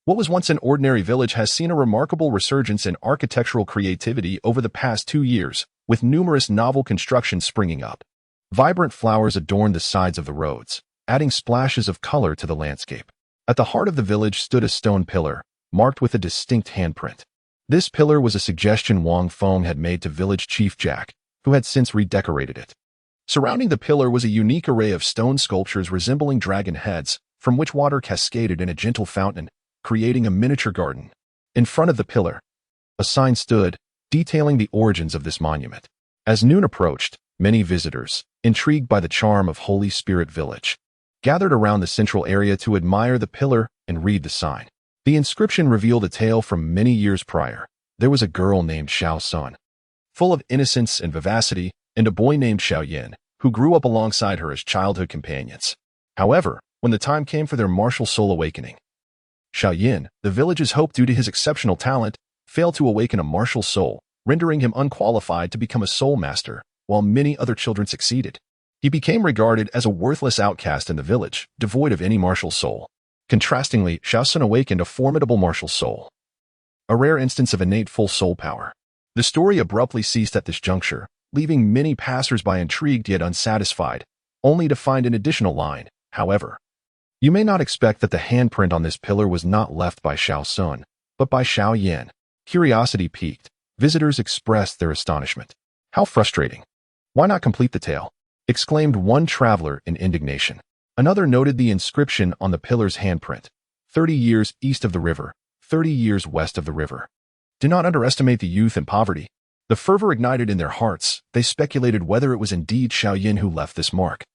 What was once an ordinary village has seen a remarkable resurgence in architectural creativity over the past 2 years, with numerous novel constructions springing up. Vibrant flowers adorned the sides of the roads, adding splashes of color to the landscape. At the heart of the village stood a stone pillar, marked with a distinct handprint. This pillar was a suggestion Wang Feng had made to village chief Jack, who had since redecorated it. Surrounding the pillar was a unique array of stone sculptures resembling dragon heads, from which water cascaded in a gentle fountain, creating a miniature garden. In front of the pillar, a sign stood, detailing the origins of this monument. As noon approached, many visitors, intrigued by the charm of Holy Spirit Village, gathered around the central area to admire the pillar and read the sign. The inscription revealed a tale from many years prior. There was a girl named Xiao Sun, full of innocence and vivacity, and a boy named Xiao Yin, who grew up alongside her as childhood companions. However, when the time came for their martial soul awakening, Xiao Yin, the village's hope due to his exceptional talent, failed to awaken a martial soul, rendering him unqualified to become a soul master, while many other children succeeded. He became regarded as a worthless outcast in the village, devoid of any martial soul. Contrastingly, Xiao Sun awakened a formidable martial soul, a rare instance of innate full soul power. The story abruptly ceased at this juncture, leaving many passers-by intrigued yet unsatisfied, only to find an additional line, however. You may not expect that the handprint on this pillar was not left by Xiao Sun, but by Xiao Yin. Curiosity piqued. Visitors expressed their astonishment. "How frustrating. Why not complete the tale?" exclaimed one traveler in indignation. Another noted the inscription on the pillar's handprint: 30 years east of the river, 30 years west of the river. Do not underestimate the youth and poverty. The fervor ignited in their hearts, they speculated whether it was indeed Xiao Yin who left this mark,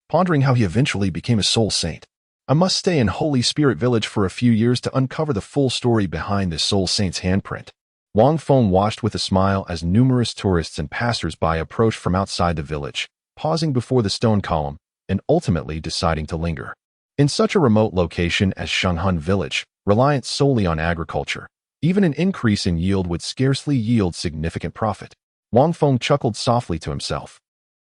pondering how he eventually became a soul saint. "I must stay in Holy Spirit Village for a few years to uncover the full story behind this soul saint's handprint." Wang Feng watched with a smile as numerous tourists and passers-by approached from outside the village, pausing before the stone column, and ultimately deciding to linger. In such a remote location as Shanghun Village, reliant solely on agriculture, even an increase in yield would scarcely yield significant profit. Wang Feng chuckled softly to himself.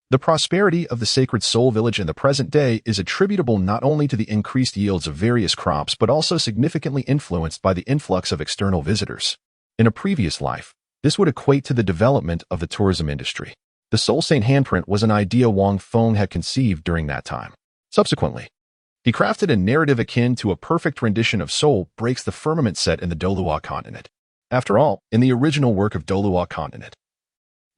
The prosperity of the Sacred Soul Village in the present day is attributable not only to the increased yields of various crops but also significantly influenced by the influx of external visitors. In a previous life, this would equate to the development of the tourism industry. The Soul Saint handprint was an idea Wang Feng had conceived during that time. Subsequently, he crafted a narrative akin to a perfect rendition of Soul Breaks the Firmament set in the Douluo Continent. After all, in the original work of Douluo Continent,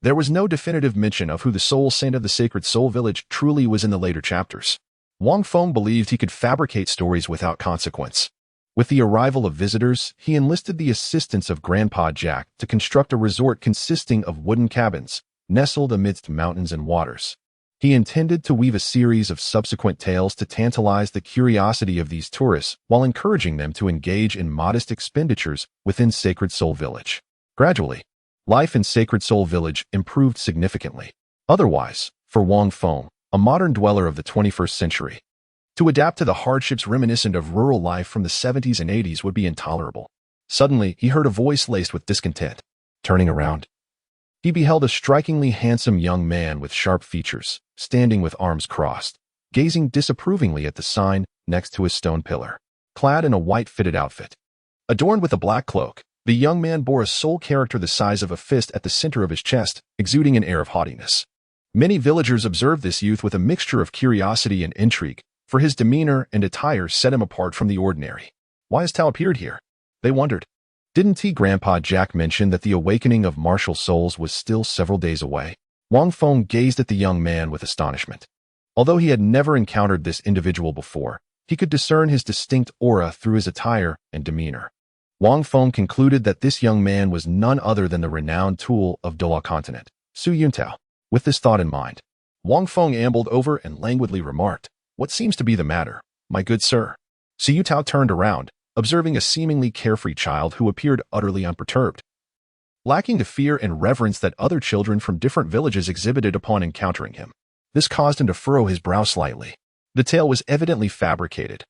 there was no definitive mention of who the Soul Saint of the Sacred Soul Village truly was in the later chapters. Wang Feng believed he could fabricate stories without consequence. With the arrival of visitors, he enlisted the assistance of Grandpa Jack to construct a resort consisting of wooden cabins, nestled amidst mountains and waters. He intended to weave a series of subsequent tales to tantalize the curiosity of these tourists while encouraging them to engage in modest expenditures within Sacred Soul Village. Gradually, life in Sacred Soul Village improved significantly. Otherwise, for Wang Feng, a modern dweller of the 21st century, to adapt to the hardships reminiscent of rural life from the 70s and 80s would be intolerable. Suddenly, he heard a voice laced with discontent. Turning around, he beheld a strikingly handsome young man with sharp features, standing with arms crossed, gazing disapprovingly at the sign next to his stone pillar. Clad in a white fitted outfit, adorned with a black cloak, the young man bore a soul character the size of a fist at the center of his chest, exuding an air of haughtiness. Many villagers observed this youth with a mixture of curiosity and intrigue, for his demeanor and attire set him apart from the ordinary. Why has Tao appeared here? They wondered. Didn't Grandpa Jack mention that the awakening of martial souls was still several days away? Wang Feng gazed at the young man with astonishment. Although he had never encountered this individual before, he could discern his distinct aura through his attire and demeanor. Wang Feng concluded that this young man was none other than the renowned tool of Douluo Continent, Yuntao. With this thought in mind, Wang Feng ambled over and languidly remarked, "What seems to be the matter, my good sir?" Yuntao turned around, observing a seemingly carefree child who appeared utterly unperturbed. Lacking the fear and reverence that other children from different villages exhibited upon encountering him. This caused him to furrow his brow slightly. The tale was evidently fabricated,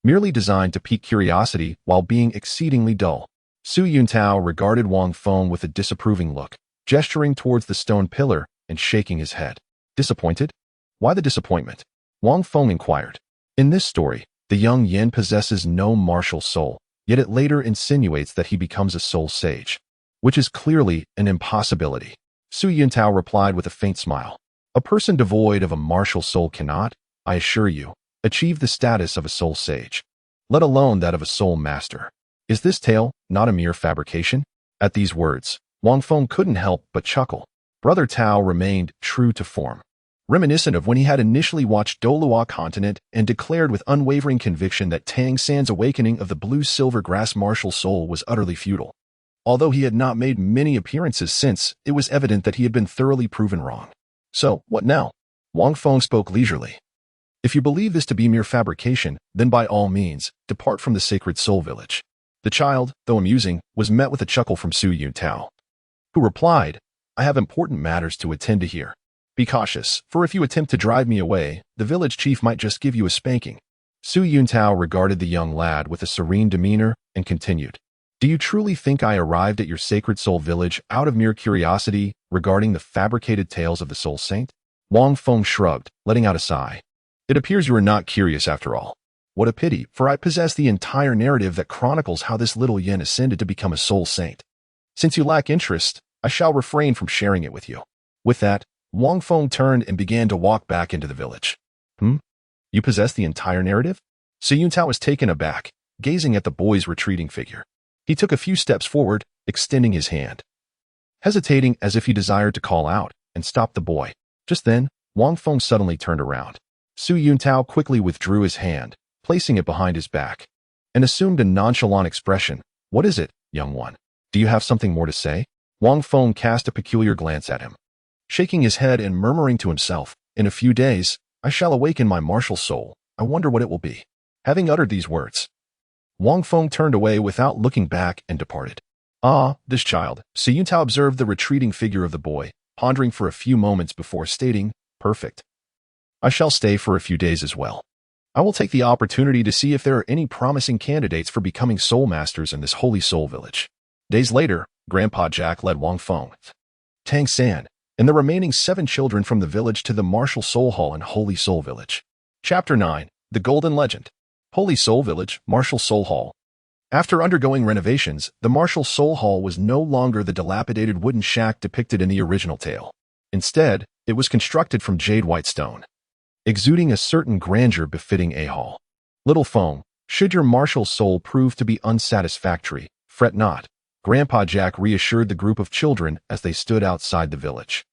merely designed to pique curiosity while being exceedingly dull. Yuntao regarded Wang Feng with a disapproving look, gesturing towards the stone pillar and shaking his head. Disappointed? Why the disappointment? Wang Feng inquired. In this story, the young yin possesses no martial soul, yet it later insinuates that he becomes a soul sage, which is clearly an impossibility. Yuntao replied with a faint smile. A person devoid of a martial soul cannot, I assure you, achieve the status of a soul sage, let alone that of a soul master. Is this tale not a mere fabrication? At these words, Wang Feng couldn't help but chuckle. Brother Tao remained true to form, reminiscent of when he had initially watched Douluo Continent and declared with unwavering conviction that Tang San's awakening of the blue-silver grass martial soul was utterly futile. Although he had not made many appearances since, it was evident that he had been thoroughly proven wrong. So, what now? Wang Feng spoke leisurely. If you believe this to be mere fabrication, then by all means, depart from the sacred soul village. The child, though amusing, was met with a chuckle from Yuntao, who replied, I have important matters to attend to here. Be cautious, for if you attempt to drive me away, the village chief might just give you a spanking. Yuntao regarded the young lad with a serene demeanor and continued. Do you truly think I arrived at your sacred soul village out of mere curiosity regarding the fabricated tales of the soul saint? Wang Feng shrugged, letting out a sigh. It appears you are not curious after all. What a pity, for I possess the entire narrative that chronicles how this little yin ascended to become a soul saint. Since you lack interest, I shall refrain from sharing it with you. With that, Wang Feng turned and began to walk back into the village. You possess the entire narrative? Yuntao was taken aback, gazing at the boy's retreating figure. He took a few steps forward, extending his hand, hesitating as if he desired to call out and stop the boy. Just then, Wang Feng suddenly turned around. Yuntao quickly withdrew his hand, placing it behind his back, and assumed a nonchalant expression. What is it, young one? Do you have something more to say? Wang Feng cast a peculiar glance at him, shaking his head and murmuring to himself, in a few days, I shall awaken my martial soul. I wonder what it will be. Having uttered these words, Wang Feng turned away without looking back and departed. Ah, this child. Yuntao observed the retreating figure of the boy, pondering for a few moments before stating, perfect. I shall stay for a few days as well. I will take the opportunity to see if there are any promising candidates for becoming soul masters in this holy soul village. Days later, Grandpa Jack led Wang Feng, Tang San, and the remaining 7 children from the village to the Martial Soul Hall in Holy Soul Village. Chapter 9. The Golden Legend. Holy Soul Village, Martial Soul Hall. After undergoing renovations, the Martial Soul Hall was no longer the dilapidated wooden shack depicted in the original tale. Instead, it was constructed from jade white stone, exuding a certain grandeur befitting a hall. Little Feng, should your martial soul prove to be unsatisfactory, fret not. Grandpa Jack reassured the group of children as they stood outside the village.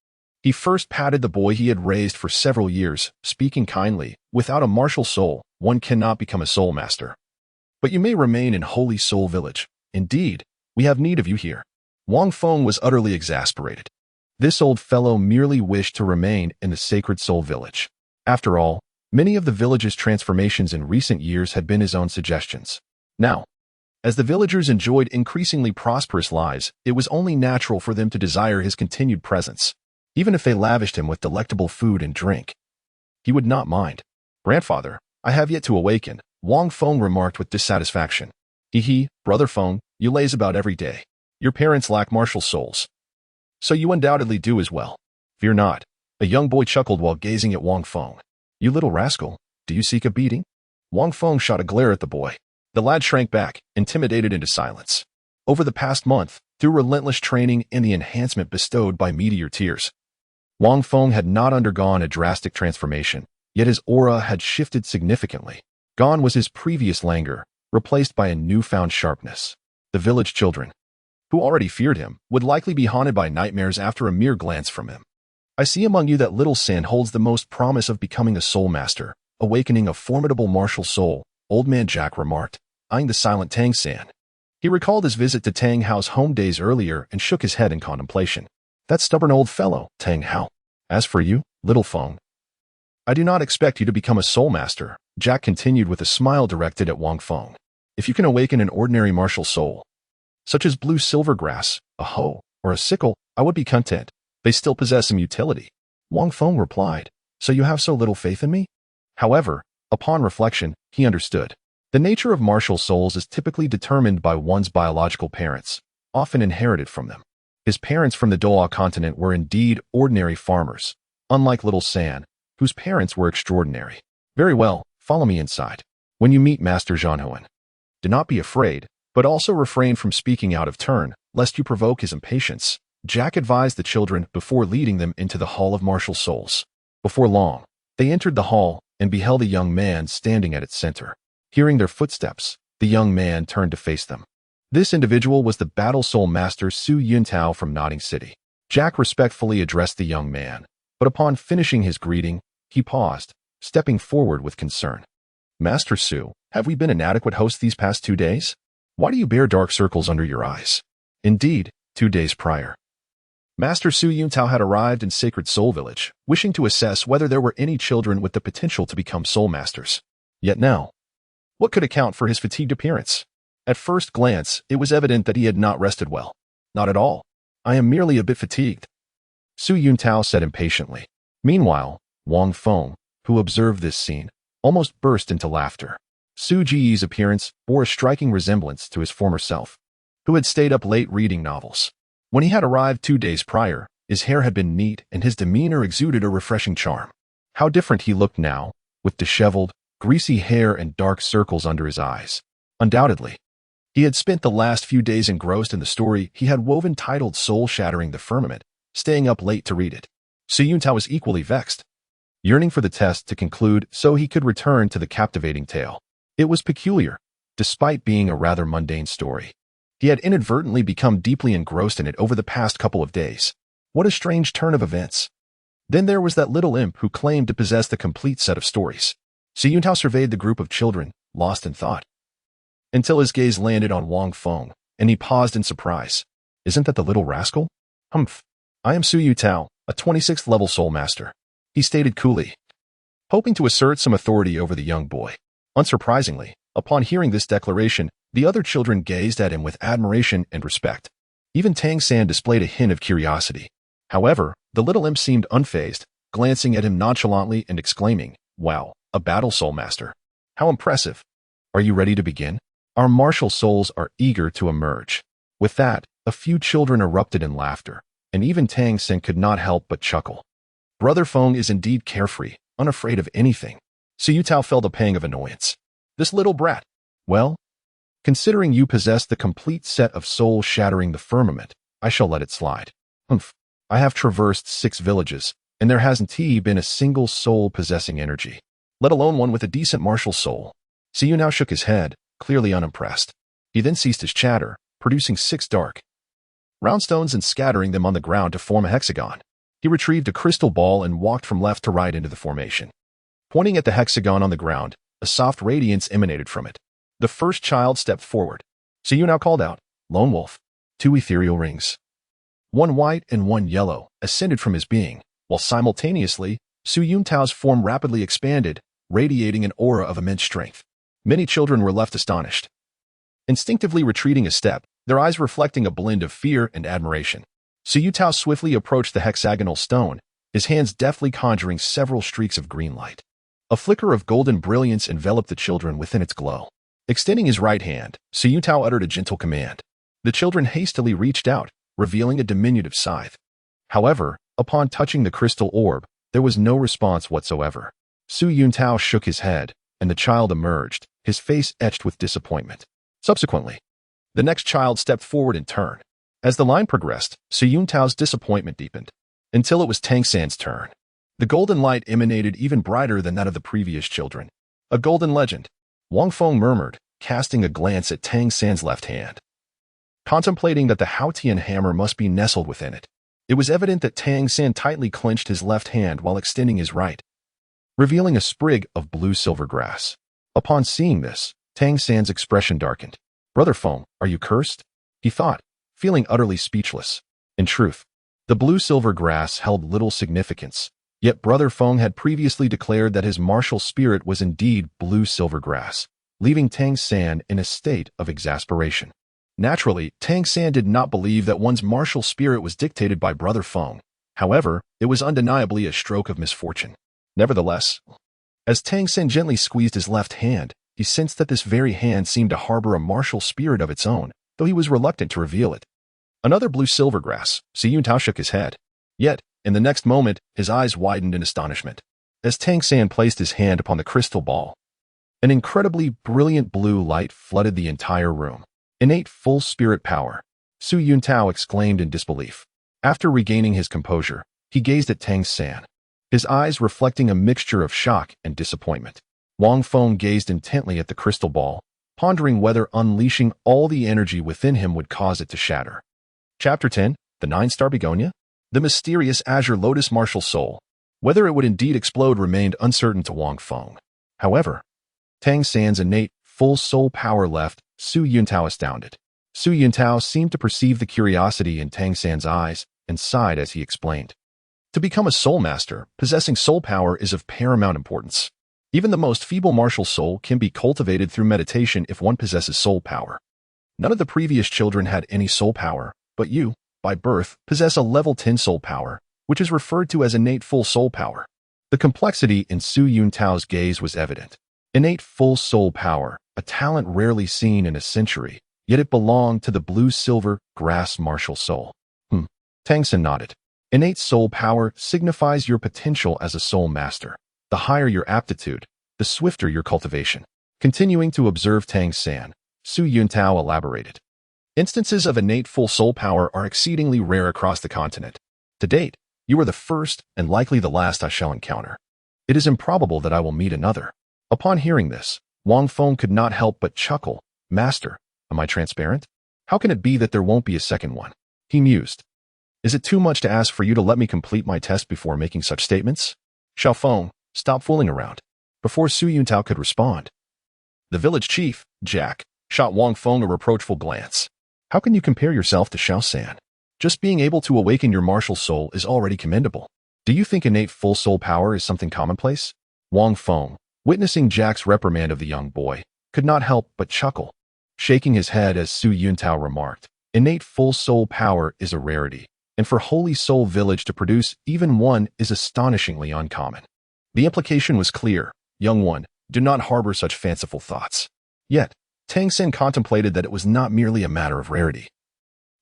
He first patted the boy he had raised for several years, speaking kindly, without a martial soul, one cannot become a soul master. But you may remain in Holy Soul Village. Indeed, we have need of you here. Wang Feng was utterly exasperated. This old fellow merely wished to remain in the Sacred Soul Village. After all, many of the village's transformations in recent years had been his own suggestions. Now, as the villagers enjoyed increasingly prosperous lives, it was only natural for them to desire his continued presence. Even if they lavished him with delectable food and drink, he would not mind. Grandfather, I have yet to awaken, Wang Feng remarked with dissatisfaction. Brother Feng, you laze about every day. Your parents lack martial souls, so you undoubtedly do as well. Fear not. A young boy chuckled while gazing at Wang Feng. You little rascal, do you seek a beating? Wang Feng shot a glare at the boy. The lad shrank back, intimidated into silence. Over the past month, through relentless training and the enhancement bestowed by Meteor Tears, Wang Feng had not undergone a drastic transformation, yet his aura had shifted significantly. Gone was his previous languor, replaced by a newfound sharpness. The village children, who already feared him, would likely be haunted by nightmares after a mere glance from him. I see among you that little San holds the most promise of becoming a soul master, awakening a formidable martial soul, Old Man Jack remarked, eyeing the silent Tang San. He recalled his visit to Tanghao's home days earlier and shook his head in contemplation. That stubborn old fellow, Tanghao. As for you, little Feng, I do not expect you to become a soul master, Jack continued with a smile directed at Wang Feng. If you can awaken an ordinary martial soul, such as blue silvergrass, a hoe, or a sickle, I would be content. They still possess some utility. Wang Feng replied, so you have so little faith in me? However, upon reflection, he understood. The nature of martial souls is typically determined by one's biological parents, often inherited from them. His parents from the Douluo Continent were indeed ordinary farmers, unlike little San, whose parents were extraordinary. Very well, follow me inside. When you meet Master Zhanhuan, do not be afraid, but also refrain from speaking out of turn, lest you provoke his impatience, Jack advised the children before leading them into the Hall of Martial Souls. Before long, they entered the hall and beheld a young man standing at its center. Hearing their footsteps, the young man turned to face them. This individual was the Battle Soul Master Su Yuntao from Nodding City. Jack respectfully addressed the young man, but upon finishing his greeting, he paused, stepping forward with concern. Master Su, have we been inadequate hosts these past 2 days? Why do you bear dark circles under your eyes? Indeed, 2 days prior, Master Su Yuntao had arrived in Sacred Soul Village, wishing to assess whether there were any children with the potential to become soul masters. Yet now, what could account for his fatigued appearance? At first glance, it was evident that he had not rested well. Not at all. I am merely a bit fatigued, Su Yuntao said impatiently. Meanwhile, Wang Feng, who observed this scene, almost burst into laughter. Su Ji's appearance bore a striking resemblance to his former self, who had stayed up late reading novels. When he had arrived 2 days prior, his hair had been neat and his demeanor exuded a refreshing charm. How different he looked now, with disheveled, greasy hair and dark circles under his eyes. Undoubtedly, he had spent the last few days engrossed in the story he had woven titled Soul-Shattering the Firmament, staying up late to read it. Su Yuntao was equally vexed, yearning for the test to conclude so he could return to the captivating tale. It was peculiar, despite being a rather mundane story. He had inadvertently become deeply engrossed in it over the past couple of days. What a strange turn of events. Then there was that little imp who claimed to possess the complete set of stories. Su Yuntao surveyed the group of children, lost in thought, until his gaze landed on Wang Feng, and he paused in surprise. Isn't that the little rascal? Humph. I am Su Yuntao, a 26th level soul master, he stated coolly, hoping to assert some authority over the young boy. Unsurprisingly, upon hearing this declaration, the other children gazed at him with admiration and respect. Even Tang San displayed a hint of curiosity. However, the little imp seemed unfazed, glancing at him nonchalantly and exclaiming, "Wow, a battle soul master. How impressive. Are you ready to begin? Our martial souls are eager to emerge." With that, a few children erupted in laughter, and even Tang San could not help but chuckle. Brother Feng is indeed carefree, unafraid of anything. Su Yuntao felt a pang of annoyance. This little brat. Well, considering you possess the complete set of soul-shattering the firmament, I shall let it slide. Humph. I have traversed 6 villages, and there hasn't been a single soul possessing energy, let alone one with a decent martial soul. Su Yuntao shook his head, clearly unimpressed. He then ceased his chatter, producing 6 dark round stones and scattering them on the ground to form a hexagon. He retrieved a crystal ball and walked from left to right into the formation. Pointing at the hexagon on the ground, a soft radiance emanated from it. The first child stepped forward. Su Yuntao called out, "Lone Wolf." 2 ethereal rings, one white and one yellow, ascended from his being, while simultaneously, Su Yuntao's form rapidly expanded, radiating an aura of immense strength. Many children were left astonished, instinctively retreating a step, their eyes reflecting a blend of fear and admiration. Su Yuntao swiftly approached the hexagonal stone, his hands deftly conjuring several streaks of green light. A flicker of golden brilliance enveloped the children within its glow. Extending his right hand, Su Yuntao uttered a gentle command. The children hastily reached out, revealing a diminutive scythe. However, upon touching the crystal orb, there was no response whatsoever. Su Yuntao shook his head, and the child emerged, his face etched with disappointment. Subsequently, the next child stepped forward in turn. As the line progressed, Su Yuntao's disappointment deepened, until it was Tang San's turn. The golden light emanated even brighter than that of the previous children. A golden legend, Wang Feng murmured, casting a glance at Tang San's left hand. Contemplating that the Haotian Hammer must be nestled within it, it was evident that Tang San tightly clenched his left hand while extending his right, revealing a sprig of blue-silver grass. Upon seeing this, Tang San's expression darkened. "Brother Feng, are you cursed?" he thought, feeling utterly speechless. In truth, the blue-silver grass held little significance, yet Brother Feng had previously declared that his martial spirit was indeed blue-silver grass, leaving Tang San in a state of exasperation. Naturally, Tang San did not believe that one's martial spirit was dictated by Brother Feng. However, it was undeniably a stroke of misfortune. Nevertheless, as Tang San gently squeezed his left hand, he sensed that this very hand seemed to harbor a martial spirit of its own, though he was reluctant to reveal it. Another blue-silver grass. Yuntao shook his head. Yet, in the next moment, his eyes widened in astonishment. As Tang San placed his hand upon the crystal ball, an incredibly brilliant blue light flooded the entire room. Innate full spirit power, Yuntao exclaimed in disbelief. After regaining his composure, he gazed at Tang San, his eyes reflecting a mixture of shock and disappointment. Wang Feng gazed intently at the crystal ball, pondering whether unleashing all the energy within him would cause it to shatter. Chapter 10, The Nine-Star Begonia? The mysterious azure lotus martial soul. Whether it would indeed explode remained uncertain to Wang Feng. However, Tang San's innate, full soul power left Yuntao astounded. Yuntao seemed to perceive the curiosity in Tang San's eyes and sighed as he explained. To become a soul master, possessing soul power is of paramount importance. Even the most feeble martial soul can be cultivated through meditation if one possesses soul power. None of the previous children had any soul power, but you, by birth, possess a level 10 soul power, which is referred to as innate full soul power. The complexity in Yuntao's gaze was evident. Innate full soul power, a talent rarely seen in a century, yet it belonged to the blue-silver grass martial soul. Tang San nodded. Innate soul power signifies your potential as a soul master. The higher your aptitude, the swifter your cultivation. Continuing to observe Tang San, Yuntao elaborated. Instances of innate full soul power are exceedingly rare across the continent. To date, you are the first and likely the last I shall encounter. It is improbable that I will meet another. Upon hearing this, Wang Feng could not help but chuckle. Master, am I transparent? How can it be that there won't be a second one? He mused. Is it too much to ask for you to let me complete my test before making such statements? Xiao Feng, stop fooling around. Before Yuntao could respond, the village chief, Jack, shot Wang Feng a reproachful glance. How can you compare yourself to Xiao San? Just being able to awaken your martial soul is already commendable. Do you think innate full soul power is something commonplace? Wang Feng, witnessing Jack's reprimand of the young boy, could not help but chuckle, shaking his head as Yuntao remarked. Innate full soul power is a rarity, and for Holy Soul Village to produce even one is astonishingly uncommon. The implication was clear. Young one, do not harbor such fanciful thoughts. Yet, Tang San contemplated that it was not merely a matter of rarity.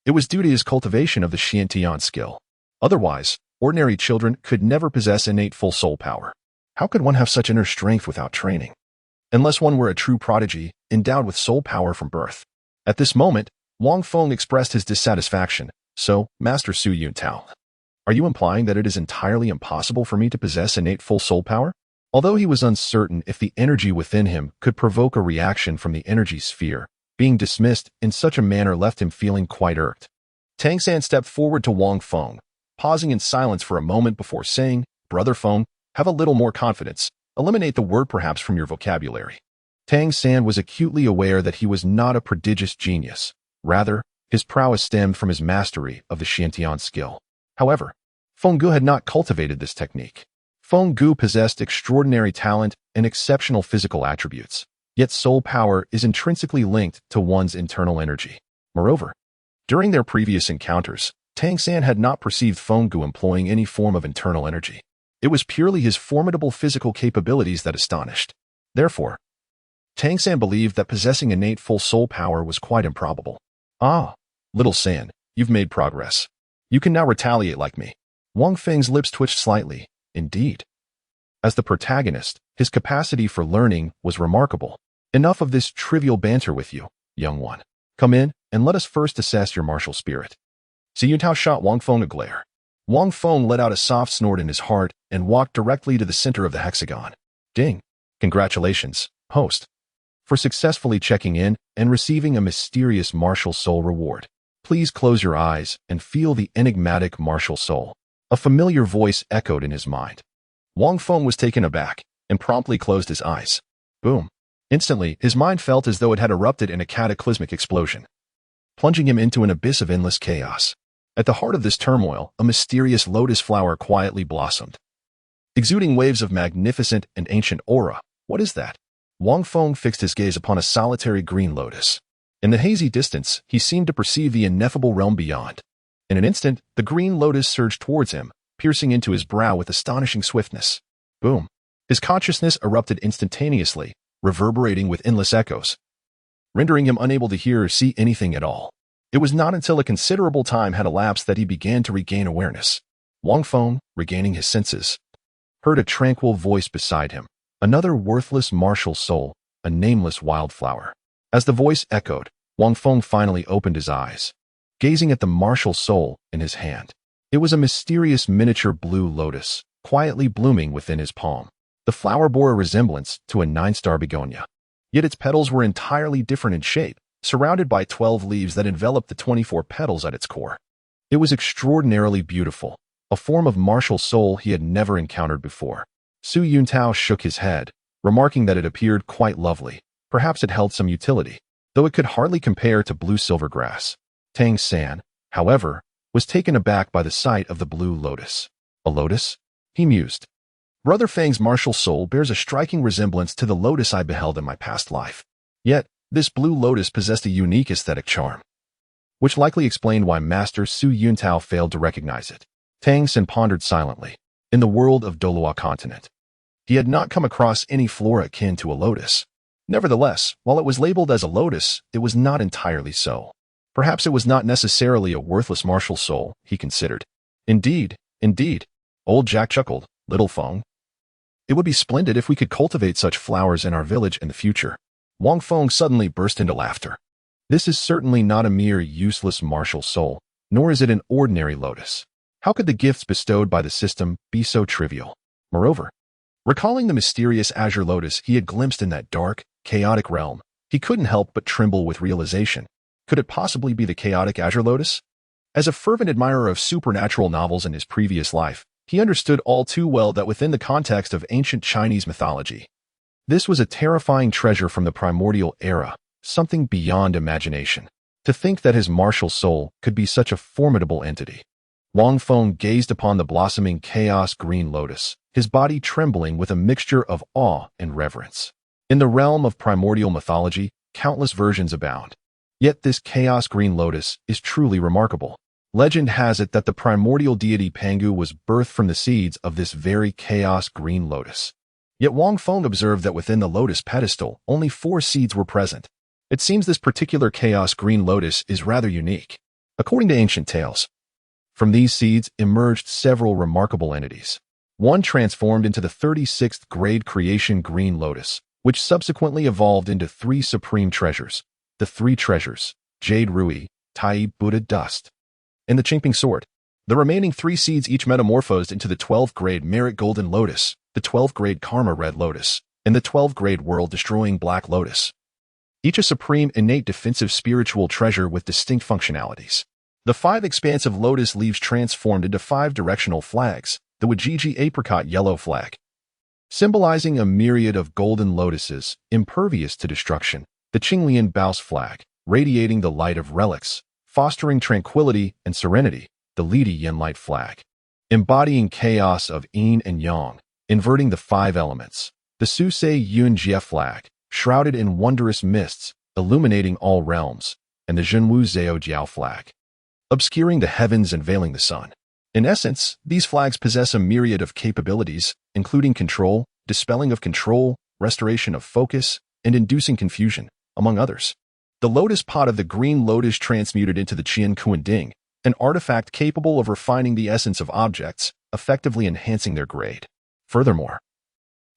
It was due to his cultivation of the Xiantian skill. Otherwise, ordinary children could never possess innate full soul power. How could one have such inner strength without training? Unless one were a true prodigy, endowed with soul power from birth. At this moment, Wang Feng expressed his dissatisfaction. So, Master Yuntao, are you implying that it is entirely impossible for me to possess innate full soul power? Although he was uncertain if the energy within him could provoke a reaction from the energy sphere, being dismissed in such a manner left him feeling quite irked. Tang San stepped forward to Wang Feng, pausing in silence for a moment before saying, Brother Feng, have a little more confidence. Eliminate the word perhaps from your vocabulary. Tang San was acutely aware that he was not a prodigious genius. Rather, his prowess stemmed from his mastery of the Xiantian skill. However, Feng Gu had not cultivated this technique. Feng Gu possessed extraordinary talent and exceptional physical attributes, yet soul power is intrinsically linked to one's internal energy. Moreover, during their previous encounters, Tang San had not perceived Feng Gu employing any form of internal energy. It was purely his formidable physical capabilities that astonished. Therefore, Tang San believed that possessing innate full soul power was quite improbable. Ah, little San, you've made progress. You can now retaliate like me. Wang Feng's lips twitched slightly. Indeed. As the protagonist, his capacity for learning was remarkable. Enough of this trivial banter with you, young one. Come in, and let us first assess your martial spirit. Yuntao shot Wang Feng a glare. Wang Feng let out a soft snort in his heart and walked directly to the center of the hexagon. Ding. Congratulations, host. for successfully checking in and receiving a mysterious martial soul reward. Please close your eyes and feel the enigmatic martial soul. A familiar voice echoed in his mind. Wang Feng was taken aback and promptly closed his eyes. Boom. Instantly, his mind felt as though it had erupted in a cataclysmic explosion, plunging him into an abyss of endless chaos. At the heart of this turmoil, a mysterious lotus flower quietly blossomed, exuding waves of magnificent and ancient aura. What is that? Wang Feng fixed his gaze upon a solitary green lotus. In the hazy distance, he seemed to perceive the ineffable realm beyond. In an instant, the green lotus surged towards him, piercing into his brow with astonishing swiftness. Boom. His consciousness erupted instantaneously, reverberating with endless echoes, rendering him unable to hear or see anything at all. It was not until a considerable time had elapsed that he began to regain awareness. Wang Feng, regaining his senses, heard a tranquil voice beside him. Another worthless martial soul, a nameless wildflower. As the voice echoed, Wang Feng finally opened his eyes, gazing at the martial soul in his hand. It was a mysterious miniature blue lotus, quietly blooming within his palm. The flower bore a resemblance to a 9-star begonia, yet its petals were entirely different in shape, surrounded by 12 leaves that enveloped the 24 petals at its core. It was extraordinarily beautiful, a form of martial soul he had never encountered before. Yuntao shook his head, remarking that it appeared quite lovely. Perhaps it held some utility, though it could hardly compare to blue silvergrass. Tang San, however, was taken aback by the sight of the blue lotus. A lotus? He mused. Brother Feng's martial soul bears a striking resemblance to the lotus I beheld in my past life. Yet, this blue lotus possessed a unique aesthetic charm, which likely explained why Master Su Yuntao failed to recognize it. Tang San pondered silently. In the world of Douluo Continent, he had not come across any flora akin to a lotus. Nevertheless, while it was labeled as a lotus, it was not entirely so. Perhaps it was not necessarily a worthless martial soul, he considered. Indeed, old Jack chuckled. Little Feng, it would be splendid if we could cultivate such flowers in our village in the future. Wang Feng suddenly burst into laughter. This is certainly not a mere useless martial soul, nor is it an ordinary lotus. How could the gifts bestowed by the system be so trivial? Moreover, recalling the mysterious azure lotus he had glimpsed in that dark, chaotic realm, he couldn't help but tremble with realization. Could it possibly be the chaotic azure lotus? As a fervent admirer of supernatural novels in his previous life, he understood all too well that within the context of ancient Chinese mythology, this was a terrifying treasure from the primordial era, something beyond imagination. To think that his martial soul could be such a formidable entity. Wang Feng gazed upon the blossoming chaos green lotus, his body trembling with a mixture of awe and reverence. In the realm of primordial mythology, countless versions abound. Yet this chaos green lotus is truly remarkable. Legend has it that the primordial deity Pangu was birthed from the seeds of this very chaos green lotus. Yet Wang Feng observed that within the lotus pedestal, only 4 seeds were present. It seems this particular chaos green lotus is rather unique. According to ancient tales, from these seeds emerged several remarkable entities. One transformed into the 36th grade creation green lotus, which subsequently evolved into 3 supreme treasures. The 3 treasures, Jade Rui, Tai Buddha Dust, and the Qingping Sword. The remaining 3 seeds each metamorphosed into the 12th grade Merit Golden Lotus, the 12th grade Karma Red Lotus, and the 12th grade World-Destroying Black Lotus. Each a supreme innate defensive spiritual treasure with distinct functionalities. The 5 expansive lotus leaves transformed into 5 directional flags, the Wajiji apricot yellow flag, symbolizing a myriad of golden lotuses, impervious to destruction, the Qinglian Baos flag, radiating the light of relics, fostering tranquility and serenity, the Lidi Yin light flag, embodying chaos of yin and yang, inverting the 5 elements, the Susei Yun Jie flag, shrouded in wondrous mists, illuminating all realms, and the Zhenwu Zhao Jiao flag, obscuring the heavens and veiling the sun. In essence, these flags possess a myriad of capabilities, including control, dispelling of control, restoration of focus, and inducing confusion, among others. The lotus pot of the green lotus transmuted into the Qian Kuanding, an artifact capable of refining the essence of objects, effectively enhancing their grade. Furthermore,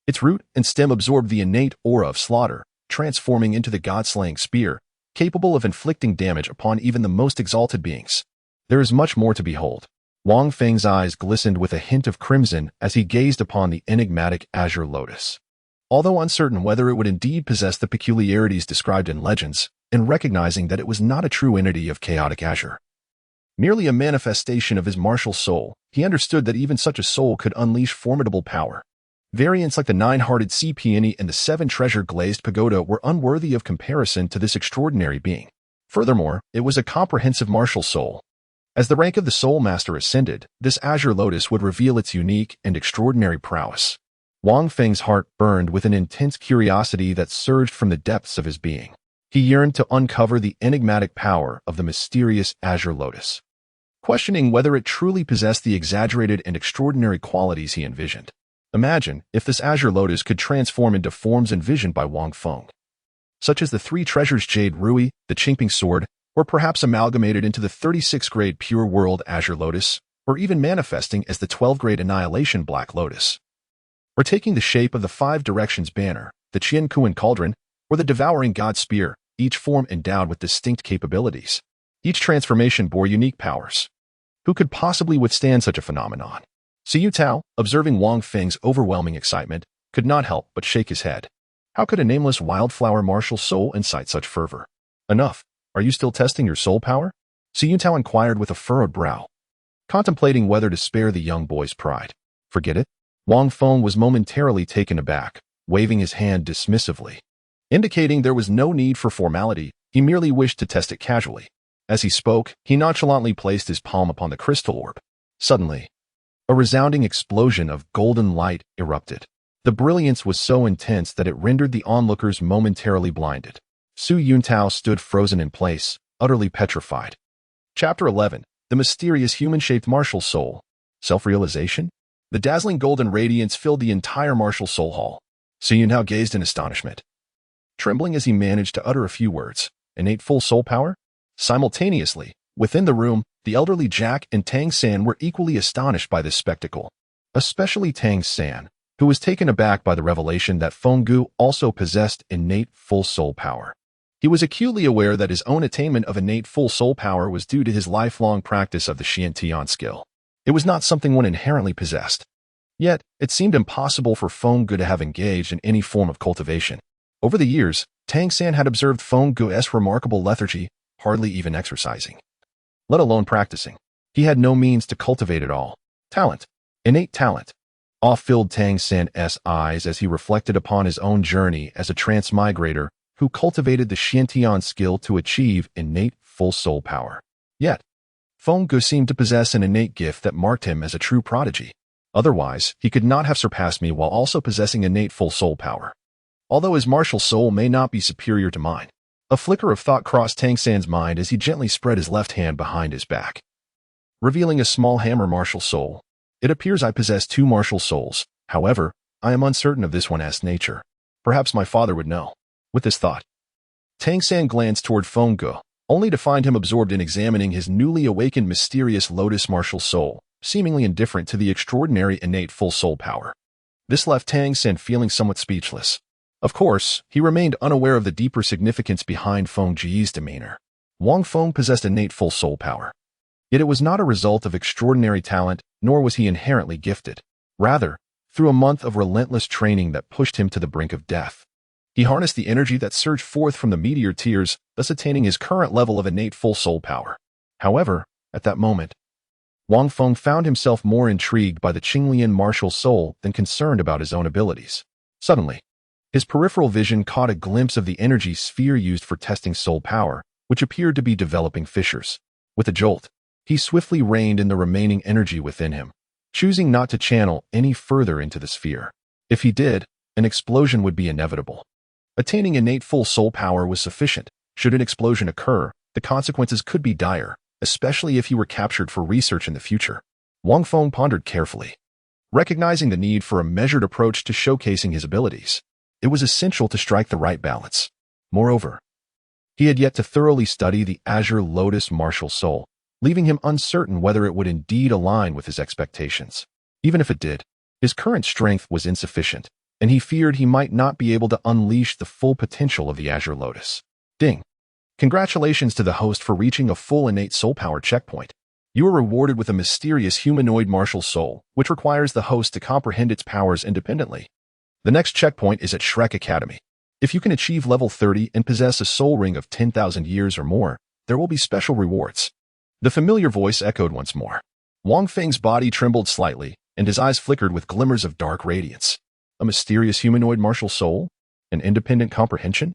its root and stem absorb the innate aura of slaughter, transforming into the god-slaying spear, capable of inflicting damage upon even the most exalted beings. There is much more to behold. Wang Feng's eyes glistened with a hint of crimson as he gazed upon the enigmatic azure lotus. although uncertain whether it would indeed possess the peculiarities described in legends, and recognizing that it was not a true entity of chaotic azure. Merely a manifestation of his martial soul, he understood that even such a soul could unleash formidable power. Variants like the nine-hearted sea peony and the seven-treasure glazed pagoda were unworthy of comparison to this extraordinary being. Furthermore, it was a comprehensive martial soul. As the rank of the Soul Master ascended, this azure lotus would reveal its unique and extraordinary prowess. Wang Feng's heart burned with an intense curiosity that surged from the depths of his being. He yearned to uncover the enigmatic power of the mysterious azure lotus, questioning whether it truly possessed the exaggerated and extraordinary qualities he envisioned. Imagine if this azure lotus could transform into forms envisioned by Wang Feng, such as the three treasures Jade Rui, the Qingping sword, or perhaps amalgamated into the 36th-grade Pure World Azure Lotus, or even manifesting as the 12th-grade Annihilation Black Lotus, or taking the shape of the Five Directions banner, the Qian Kuan Cauldron, or the Devouring God Spear, each form endowed with distinct capabilities. Each transformation bore unique powers. Who could possibly withstand such a phenomenon? Yuntao, observing Wang Feng's overwhelming excitement, could not help but shake his head. How could a nameless wildflower martial soul incite such fervor? Enough. Are you still testing your soul power? Yuntao inquired with a furrowed brow, contemplating whether to spare the young boy's pride. Forget it. Wang Feng was momentarily taken aback, waving his hand dismissively. Indicating there was no need for formality, he merely wished to test it casually. As he spoke, he nonchalantly placed his palm upon the crystal orb. Suddenly, a resounding explosion of golden light erupted. The brilliance was so intense that it rendered the onlookers momentarily blinded. Yuntao stood frozen in place, utterly petrified. Chapter 11. The Mysterious Human-Shaped Martial Soul. Self-realization? The dazzling golden radiance filled the entire martial soul hall. Yuntao gazed in astonishment, trembling as he managed to utter a few words. Innate full soul power? Simultaneously, within the room, the elderly Jack and Tang San were equally astonished by this spectacle, especially Tang San, who was taken aback by the revelation that Feng Gu also possessed innate full soul power. He was acutely aware that his own attainment of innate full soul power was due to his lifelong practice of the Xiantian skill. It was not something one inherently possessed. Yet, it seemed impossible for Feng Gu to have engaged in any form of cultivation. Over the years, Tang San had observed Feng Gu's remarkable lethargy, hardly even exercising, let alone practicing. He had no means to cultivate it all. Talent. Innate talent. Awe filled Tang San's eyes as he reflected upon his own journey as a transmigrator who cultivated the Xiantian skill to achieve innate full soul power. Yet, Feng Gu seemed to possess an innate gift that marked him as a true prodigy. Otherwise, he could not have surpassed me while also possessing innate full soul power. Although his martial soul may not be superior to mine. A flicker of thought crossed Tang San's mind as he gently spread his left hand behind his back, revealing a small hammer martial soul. It appears I possess two martial souls. However, I am uncertain of this one's nature. Perhaps my father would know. With this thought, Tang San glanced toward Feng Gu, only to find him absorbed in examining his newly awakened mysterious lotus martial soul, seemingly indifferent to the extraordinary innate full soul power. This left Tang San feeling somewhat speechless. Of course, he remained unaware of the deeper significance behind Feng Ji's demeanor. Wang Feng possessed innate full soul power. Yet it was not a result of extraordinary talent, nor was he inherently gifted. Rather, through a month of relentless training that pushed him to the brink of death, he harnessed the energy that surged forth from the Meteor Tears, thus attaining his current level of innate full soul power. However, at that moment, Wang Feng found himself more intrigued by the Qinglian martial soul than concerned about his own abilities. Suddenly, his peripheral vision caught a glimpse of the energy sphere used for testing soul power, which appeared to be developing fissures. With a jolt, he swiftly reined in the remaining energy within him, choosing not to channel any further into the sphere. If he did, an explosion would be inevitable. Attaining innate full soul power was sufficient. Should an explosion occur, the consequences could be dire, especially if he were captured for research in the future. Wang Feng pondered carefully, recognizing the need for a measured approach to showcasing his abilities. It was essential to strike the right balance. Moreover, he had yet to thoroughly study the Azure Lotus martial soul, leaving him uncertain whether it would indeed align with his expectations. Even if it did, his current strength was insufficient, and he feared he might not be able to unleash the full potential of the Azure Lotus. Ding! Congratulations to the host for reaching a full innate soul power checkpoint. You are rewarded with a mysterious humanoid martial soul, which requires the host to comprehend its powers independently. The next checkpoint is at Shrek Academy. If you can achieve level 30 and possess a soul ring of 10,000 years or more, there will be special rewards. The familiar voice echoed once more. Wang Feng's body trembled slightly, and his eyes flickered with glimmers of dark radiance. A mysterious humanoid martial soul? An independent comprehension?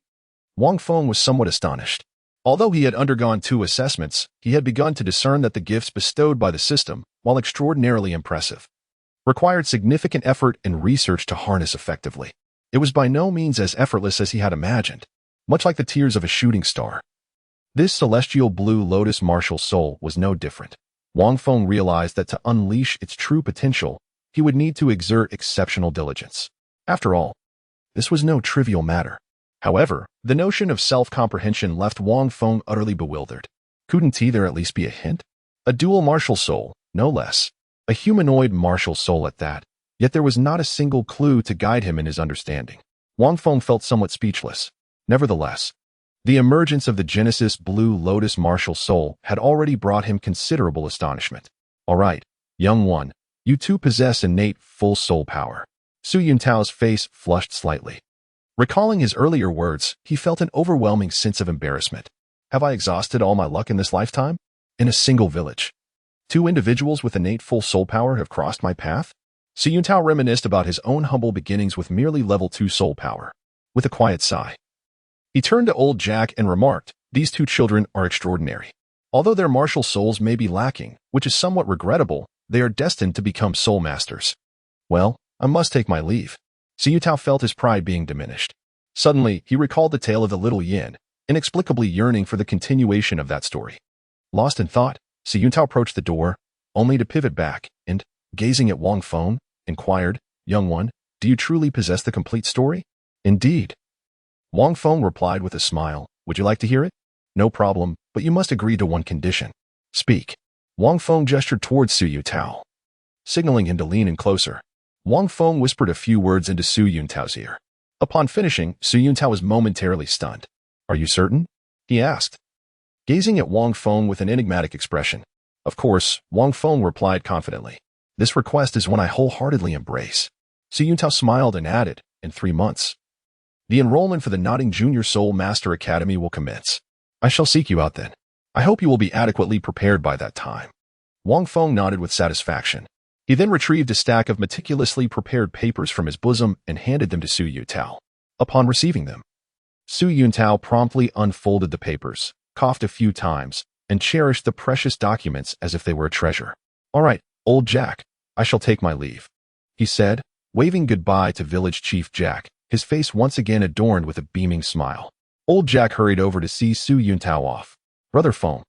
Wang Feng was somewhat astonished. Although he had undergone 2 assessments, he had begun to discern that the gifts bestowed by the system, while extraordinarily impressive, required significant effort and research to harness effectively. It was by no means as effortless as he had imagined, much like the tears of a shooting star. This celestial blue lotus martial soul was no different. Wang Feng realized that to unleash its true potential, he would need to exert exceptional diligence. After all, this was no trivial matter. However, the notion of self-comprehension left Wang Feng utterly bewildered. Couldn't there at least be a hint? A dual martial soul, no less. A humanoid martial soul at that. Yet there was not a single clue to guide him in his understanding. Wang Feng felt somewhat speechless. Nevertheless, the emergence of the Genesis Blue Lotus martial soul had already brought him considerable astonishment. All right, young one, you too possess innate full soul power. Su Yuntao's face flushed slightly. Recalling his earlier words, he felt an overwhelming sense of embarrassment. Have I exhausted all my luck in this lifetime? In a single village. 2 individuals with innate full soul power have crossed my path? Su Yuntao reminisced about his own humble beginnings with merely level 2 soul power. With a quiet sigh, he turned to old Jack and remarked, these 2 children are extraordinary. Although their martial souls may be lacking, which is somewhat regrettable, they are destined to become soul masters. Well, I must take my leave. Su Yuntao felt his pride being diminished. Suddenly, he recalled the tale of the little yin, inexplicably yearning for the continuation of that story. Lost in thought, Su Yuntao approached the door, only to pivot back, and, gazing at Wang Feng, inquired, young one, do you truly possess the complete story? Indeed. Wang Feng replied with a smile, would you like to hear it? No problem, but you must agree to one condition. Speak. Wang Feng gestured towards Su Yuntao, signaling him to lean in closer. Wang Feng whispered a few words into Su Yuntao's ear. Upon finishing, Su Yuntao was momentarily stunned. Are you certain? He asked, gazing at Wang Feng with an enigmatic expression. Of course, Wang Feng replied confidently. This request is one I wholeheartedly embrace. Su Yuntao smiled and added, in 3 months. The enrollment for the Nodding Junior Soul Master Academy will commence. I shall seek you out then. I hope you will be adequately prepared by that time. Wang Feng nodded with satisfaction. He then retrieved a stack of meticulously prepared papers from his bosom and handed them to Su Yuntao. Upon receiving them, Su Yuntao promptly unfolded the papers, coughed a few times, and cherished the precious documents as if they were a treasure. All right, old Jack, I shall take my leave, he said, waving goodbye to village chief Jack, his face once again adorned with a beaming smile. Old Jack hurried over to see Su Yuntao off. Brother Feng,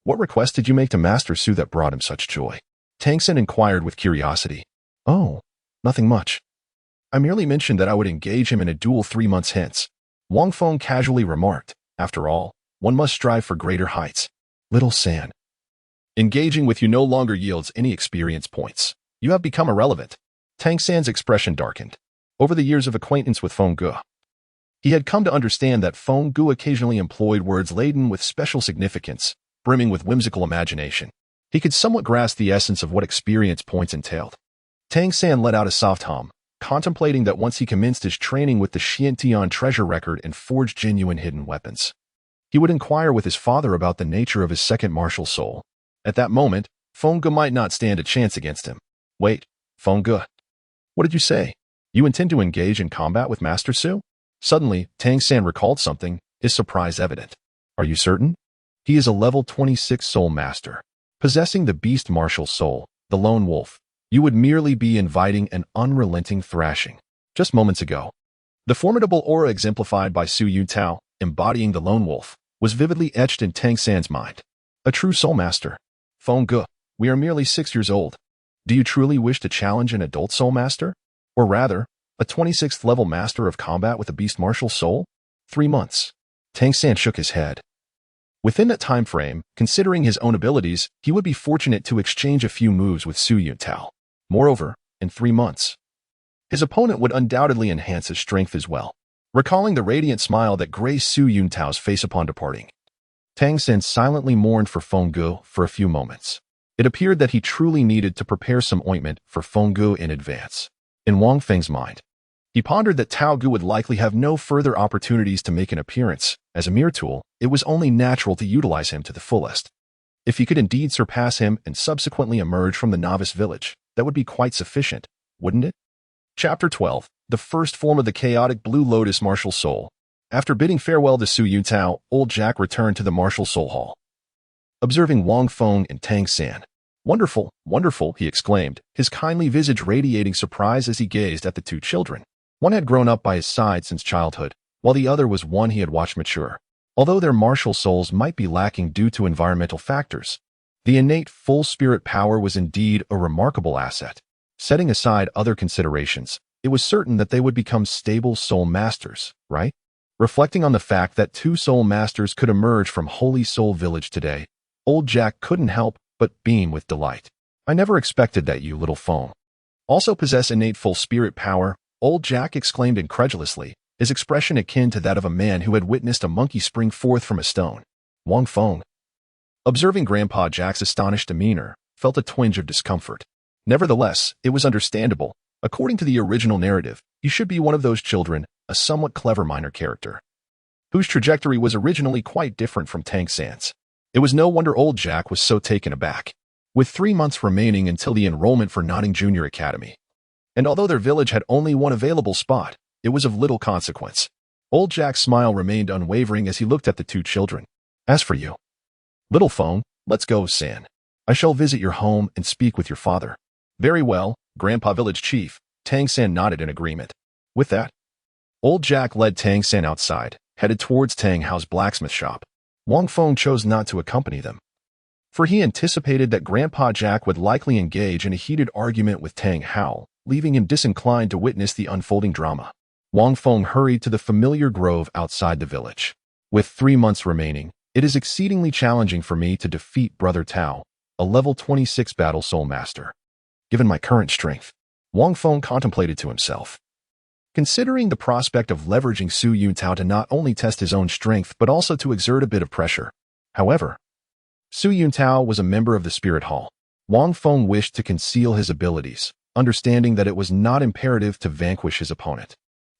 what request did you make to Master Su that brought him such joy? Tangan inquired with curiosity. Oh, nothing much. I merely mentioned that I would engage him in a duel 3 months hence. Wang Feng casually remarked. After all, one must strive for greater heights. Little San. Engaging with you no longer yields any experience points. You have become irrelevant. Tangan's expression darkened. Over the years of acquaintance with Feng Gu, he had come to understand that Feng Gu occasionally employed words laden with special significance, brimming with whimsical imagination. He could somewhat grasp the essence of what experience points entailed. Tangan let out a soft hum, contemplating that once he commenced his training with the Xiantian treasure record and forged genuine hidden weapons, he would inquire with his father about the nature of his second martial soul. At that moment, Feng Gu might not stand a chance against him. Wait, Feng Gu. What did you say? You intend to engage in combat with Master Su? Suddenly, Tangan recalled something, his surprise evident. Are you certain? He is a level 26 soul master. Possessing the beast martial soul, the lone wolf, you would merely be inviting an unrelenting thrashing. Just moments ago, the formidable aura exemplified by Su Yuntao, embodying the lone wolf, was vividly etched in Tangan's mind. A true soul master. Feng Gu, we are merely 6 years old. Do you truly wish to challenge an adult soul master? Or rather, a 26th level master of combat with a beast martial soul? 3 months. Tangan shook his head. Within that time frame, considering his own abilities, he would be fortunate to exchange a few moves with Su Yuntao. Moreover, in 3 months, his opponent would undoubtedly enhance his strength as well. Recalling the radiant smile that graced Su Yuntao's face upon departing, Tangan silently mourned for Feng Gu for a few moments. It appeared that he truly needed to prepare some ointment for Feng Gu in advance. In Wang Feng's mind, He pondered that Tao Gu would likely have no further opportunities to make an appearance. As a mere tool, it was only natural to utilize him to the fullest. If he could indeed surpass him and subsequently emerge from the novice village, that would be quite sufficient, wouldn't it? Chapter 12. The first form of the Chaotic Blue Lotus Martial Soul. After bidding farewell to Su Yuntao, old Jack returned to the Martial Soul Hall. Observing Wang Feng and Tangan. Wonderful, wonderful, he exclaimed, his kindly visage radiating surprise as he gazed at the two children. One had grown up by his side since childhood, while the other was one he had watched mature. Although their martial souls might be lacking due to environmental factors, the innate full spirit power was indeed a remarkable asset. Setting aside other considerations, it was certain that they would become stable soul masters, right? Reflecting on the fact that two soul masters could emerge from Holy Soul Village today, old Jack couldn't help but beam with delight. I never expected that you, little Feng, also possess innate full spirit power, old Jack exclaimed incredulously, his expression akin to that of a man who had witnessed a monkey spring forth from a stone. Wang Feng, observing Grandpa Jack's astonished demeanor, felt a twinge of discomfort. Nevertheless, it was understandable. According to the original narrative, he should be one of those children, a somewhat clever minor character, whose trajectory was originally quite different from Tangan's. It was no wonder old Jack was so taken aback. With 3 months remaining until the enrollment for Notting Junior Academy, and although their village had only one available spot, it was of little consequence. Old Jack's smile remained unwavering as he looked at the two children. As for you, little Feng, let's go, San. I shall visit your home and speak with your father. Very well, Grandpa Village Chief. Tangan nodded in agreement. With that, old Jack led Tangan outside, headed towards Tanghao's blacksmith shop. Wang Feng chose not to accompany them, for he anticipated that Grandpa Jack would likely engage in a heated argument with Tanghao, leaving him disinclined to witness the unfolding drama. Wang Feng hurried to the familiar grove outside the village. With 3 months remaining, it is exceedingly challenging for me to defeat Brother Tao, a level 26 battle soul master. Given my current strength, Wang Feng contemplated to himself. Considering the prospect of leveraging Su Yuntao to not only test his own strength but also to exert a bit of pressure. However, Su Yuntao was a member of the Spirit Hall. Wang Feng wished to conceal his abilities, understanding that it was not imperative to vanquish his opponent.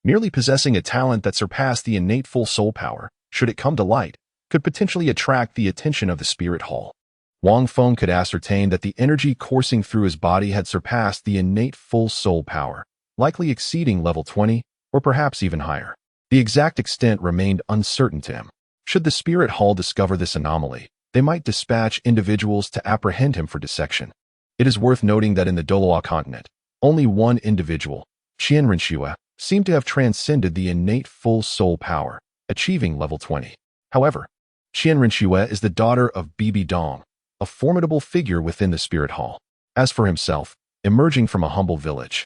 Merely possessing a talent that surpassed the innate full soul power, should it come to light, could potentially attract the attention of the Spirit Hall. Wang Feng could ascertain that the energy coursing through his body had surpassed the innate full soul power, likely exceeding level 20, or perhaps even higher. The exact extent remained uncertain to him. Should the Spirit Hall discover this anomaly, they might dispatch individuals to apprehend him for dissection. It is worth noting that in the Douluo Continent, only one individual, Qianrenxue, seemed to have transcended the innate full soul power, achieving level 20. However, Qianrenxue is the daughter of Bibi Dong, a formidable figure within the Spirit Hall. As for himself, emerging from a humble village,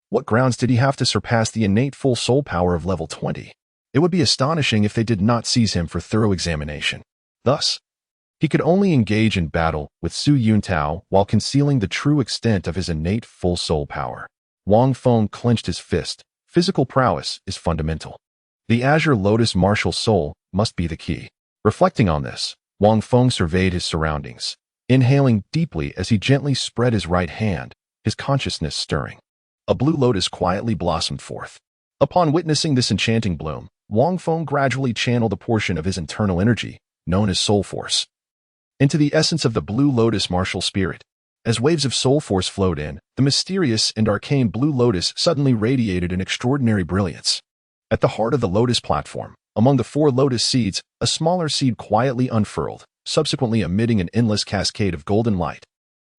what grounds did he have to surpass the innate full soul power of level 20? It would be astonishing if they did not seize him for thorough examination. Thus, he could only engage in battle with Su Yuntao while concealing the true extent of his innate full soul power. Wang Feng clenched his fist. Physical prowess is fundamental. The Azure Lotus martial soul must be the key. Reflecting on this, Wang Feng surveyed his surroundings, inhaling deeply as he gently spread his right hand, his consciousness stirring. A blue lotus quietly blossomed forth. Upon witnessing this enchanting bloom, Wang Feng gradually channeled a portion of his internal energy, known as soul force, into the essence of the blue lotus martial spirit. As waves of soul force flowed in, the mysterious and arcane blue lotus suddenly radiated an extraordinary brilliance. At the heart of the lotus platform, among the 4 lotus seeds, a smaller seed quietly unfurled, subsequently emitting an endless cascade of golden light.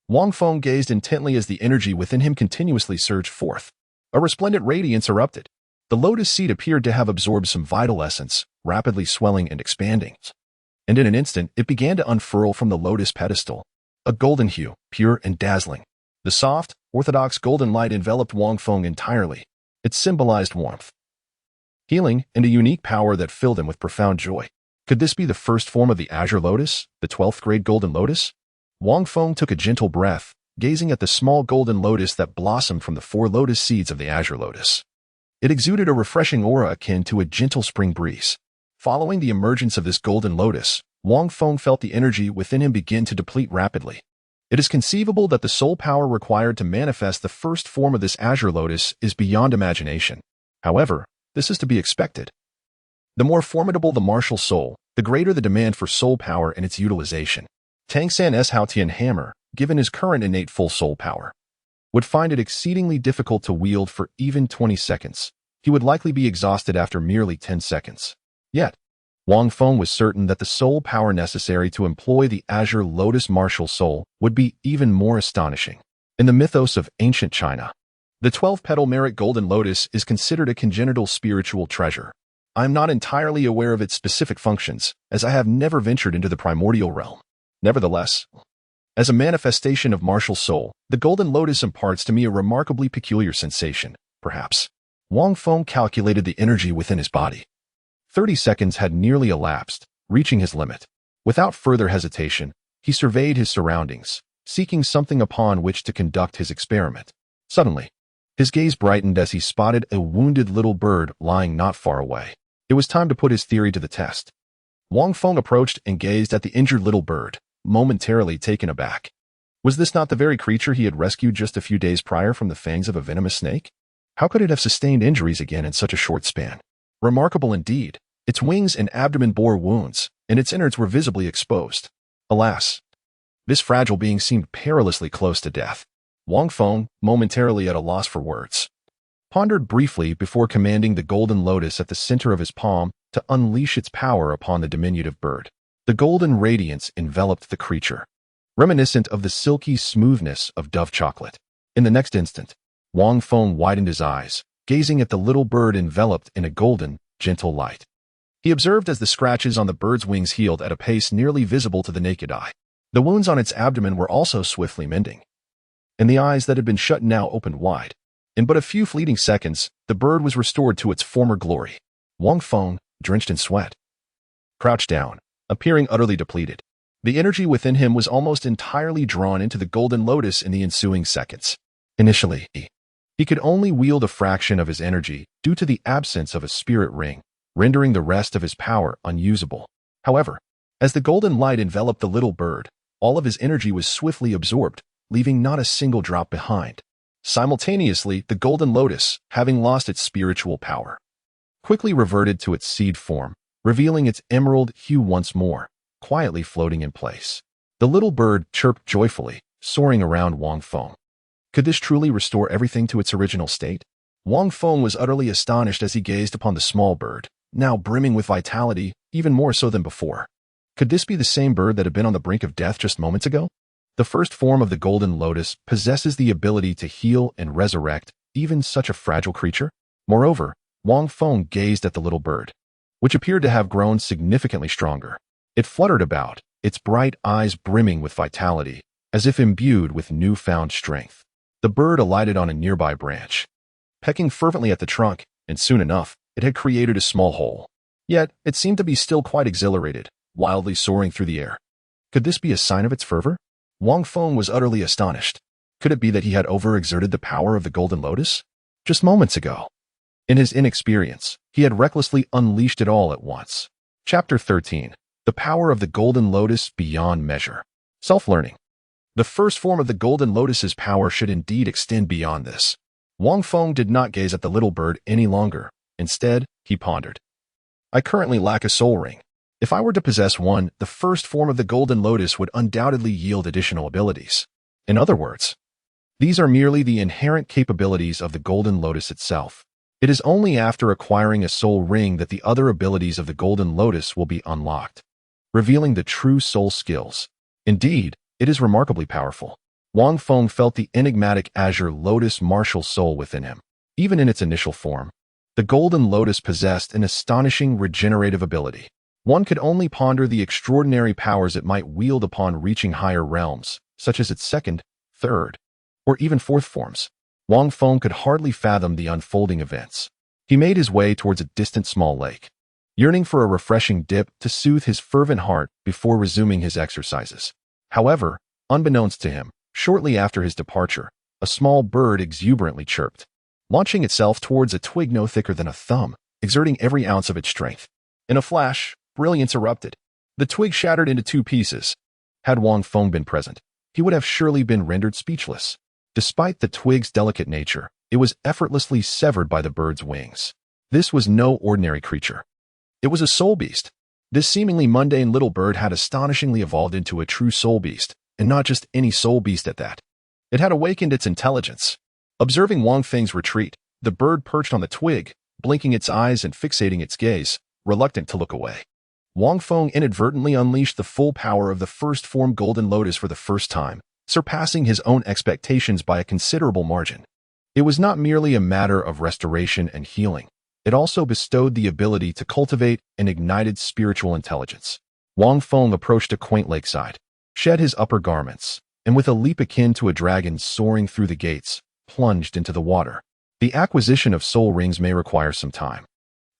Wang Feng gazed intently as the energy within him continuously surged forth. A resplendent radiance erupted. The lotus seed appeared to have absorbed some vital essence, rapidly swelling and expanding. And in an instant, it began to unfurl from the lotus pedestal. A golden hue, pure and dazzling. The soft, orthodox golden light enveloped Wang Feng entirely. It symbolized warmth, healing, and a unique power that filled him with profound joy. Could this be the first form of the Azure Lotus, the 12th grade golden lotus? Wang Feng took a gentle breath, gazing at the small golden lotus that blossomed from the 4 lotus seeds of the Azure Lotus. It exuded a refreshing aura akin to a gentle spring breeze. Following the emergence of this golden lotus, Wang Feng felt the energy within him begin to deplete rapidly. It is conceivable that the soul power required to manifest the first form of this Azure Lotus is beyond imagination. However, this is to be expected. The more formidable the martial soul, the greater the demand for soul power and its utilization. Tangan's Haotian Hammer, given his current innate full soul power, would find it exceedingly difficult to wield for even 20 seconds. He would likely be exhausted after merely 10 seconds. Yet, Wang Feng was certain that the soul power necessary to employ the Azure Lotus martial soul would be even more astonishing. In the mythos of ancient China, the 12-petal merit golden lotus is considered a congenital spiritual treasure. I am not entirely aware of its specific functions, as I have never ventured into the primordial realm. Nevertheless, as a manifestation of martial soul, the golden lotus imparts to me a remarkably peculiar sensation, perhaps. Wang Feng calculated the energy within his body. 30 seconds had nearly elapsed, reaching his limit. Without further hesitation, he surveyed his surroundings, seeking something upon which to conduct his experiment. Suddenly, his gaze brightened as he spotted a wounded little bird lying not far away. It was time to put his theory to the test. Wang Feng approached and gazed at the injured little bird, momentarily taken aback. Was this not the very creature he had rescued just a few days prior from the fangs of a venomous snake? How could it have sustained injuries again in such a short span? Remarkable indeed. Its wings and abdomen bore wounds, and its innards were visibly exposed. Alas, this fragile being seemed perilously close to death. Wang Feng, momentarily at a loss for words, pondered briefly before commanding the golden lotus at the center of his palm to unleash its power upon the diminutive bird. The golden radiance enveloped the creature, reminiscent of the silky smoothness of dove chocolate. In the next instant, Wang Feng widened his eyes, gazing at the little bird enveloped in a golden, gentle light. He observed as the scratches on the bird's wings healed at a pace nearly visible to the naked eye. The wounds on its abdomen were also swiftly mending, and the eyes that had been shut now opened wide. In but a few fleeting seconds, the bird was restored to its former glory. Wang Feng, drenched in sweat, crouched down, appearing utterly depleted. The energy within him was almost entirely drawn into the golden lotus in the ensuing seconds. Initially, he could only wield a fraction of his energy due to the absence of a spirit ring, rendering the rest of his power unusable. However, as the golden light enveloped the little bird, all of his energy was swiftly absorbed, leaving not a single drop behind. Simultaneously, the golden lotus, having lost its spiritual power, quickly reverted to its seed form, revealing its emerald hue once more, quietly floating in place. The little bird chirped joyfully, soaring around Wang Feng. Could this truly restore everything to its original state? Wang Feng was utterly astonished as he gazed upon the small bird, now brimming with vitality, even more so than before. Could this be the same bird that had been on the brink of death just moments ago? The first form of the golden lotus possesses the ability to heal and resurrect even such a fragile creature. Moreover, Wang Feng gazed at the little bird, which appeared to have grown significantly stronger. It fluttered about, its bright eyes brimming with vitality, as if imbued with newfound strength. The bird alighted on a nearby branch, pecking fervently at the trunk, and soon enough, it had created a small hole. Yet, it seemed to be still quite exhilarated, wildly soaring through the air. Could this be a sign of its fervor? Wang Feng was utterly astonished. Could it be that he had overexerted the power of the golden lotus? Just moments ago, in his inexperience, he had recklessly unleashed it all at once. Chapter 13. The Power of the Golden Lotus Beyond Measure. Self-learning. The first form of the golden lotus's power should indeed extend beyond this. Wang Feng did not gaze at the little bird any longer. Instead, he pondered. I currently lack a soul ring. If I were to possess one, the first form of the golden lotus would undoubtedly yield additional abilities. In other words, these are merely the inherent capabilities of the golden lotus itself. It is only after acquiring a soul ring that the other abilities of the golden lotus will be unlocked, revealing the true soul skills. Indeed, it is remarkably powerful. Wang Feng felt the enigmatic Azure Lotus martial soul within him. Even in its initial form, the golden lotus possessed an astonishing regenerative ability. One could only ponder the extraordinary powers it might wield upon reaching higher realms, such as its second, third, or even fourth forms. Wang Feng could hardly fathom the unfolding events. He made his way towards a distant small lake, yearning for a refreshing dip to soothe his fervent heart before resuming his exercises. However, unbeknownst to him, shortly after his departure, a small bird exuberantly chirped, launching itself towards a twig no thicker than a thumb, exerting every ounce of its strength. In a flash, brilliance erupted. The twig shattered into two pieces. Had Wang Feng been present, he would have surely been rendered speechless. Despite the twig's delicate nature, it was effortlessly severed by the bird's wings. This was no ordinary creature. It was a soul beast. This seemingly mundane little bird had astonishingly evolved into a true soul beast, and not just any soul beast at that. It had awakened its intelligence. Observing Wang Feng's retreat, the bird perched on the twig, blinking its eyes and fixating its gaze, reluctant to look away. Wang Feng inadvertently unleashed the full power of the first form Golden Lotus for the first time, surpassing his own expectations by a considerable margin. It was not merely a matter of restoration and healing. It also bestowed the ability to cultivate an ignited spiritual intelligence. Wang Feng approached a quaint lakeside, shed his upper garments, and with a leap akin to a dragon soaring through the gates, plunged into the water. The acquisition of soul rings may require some time.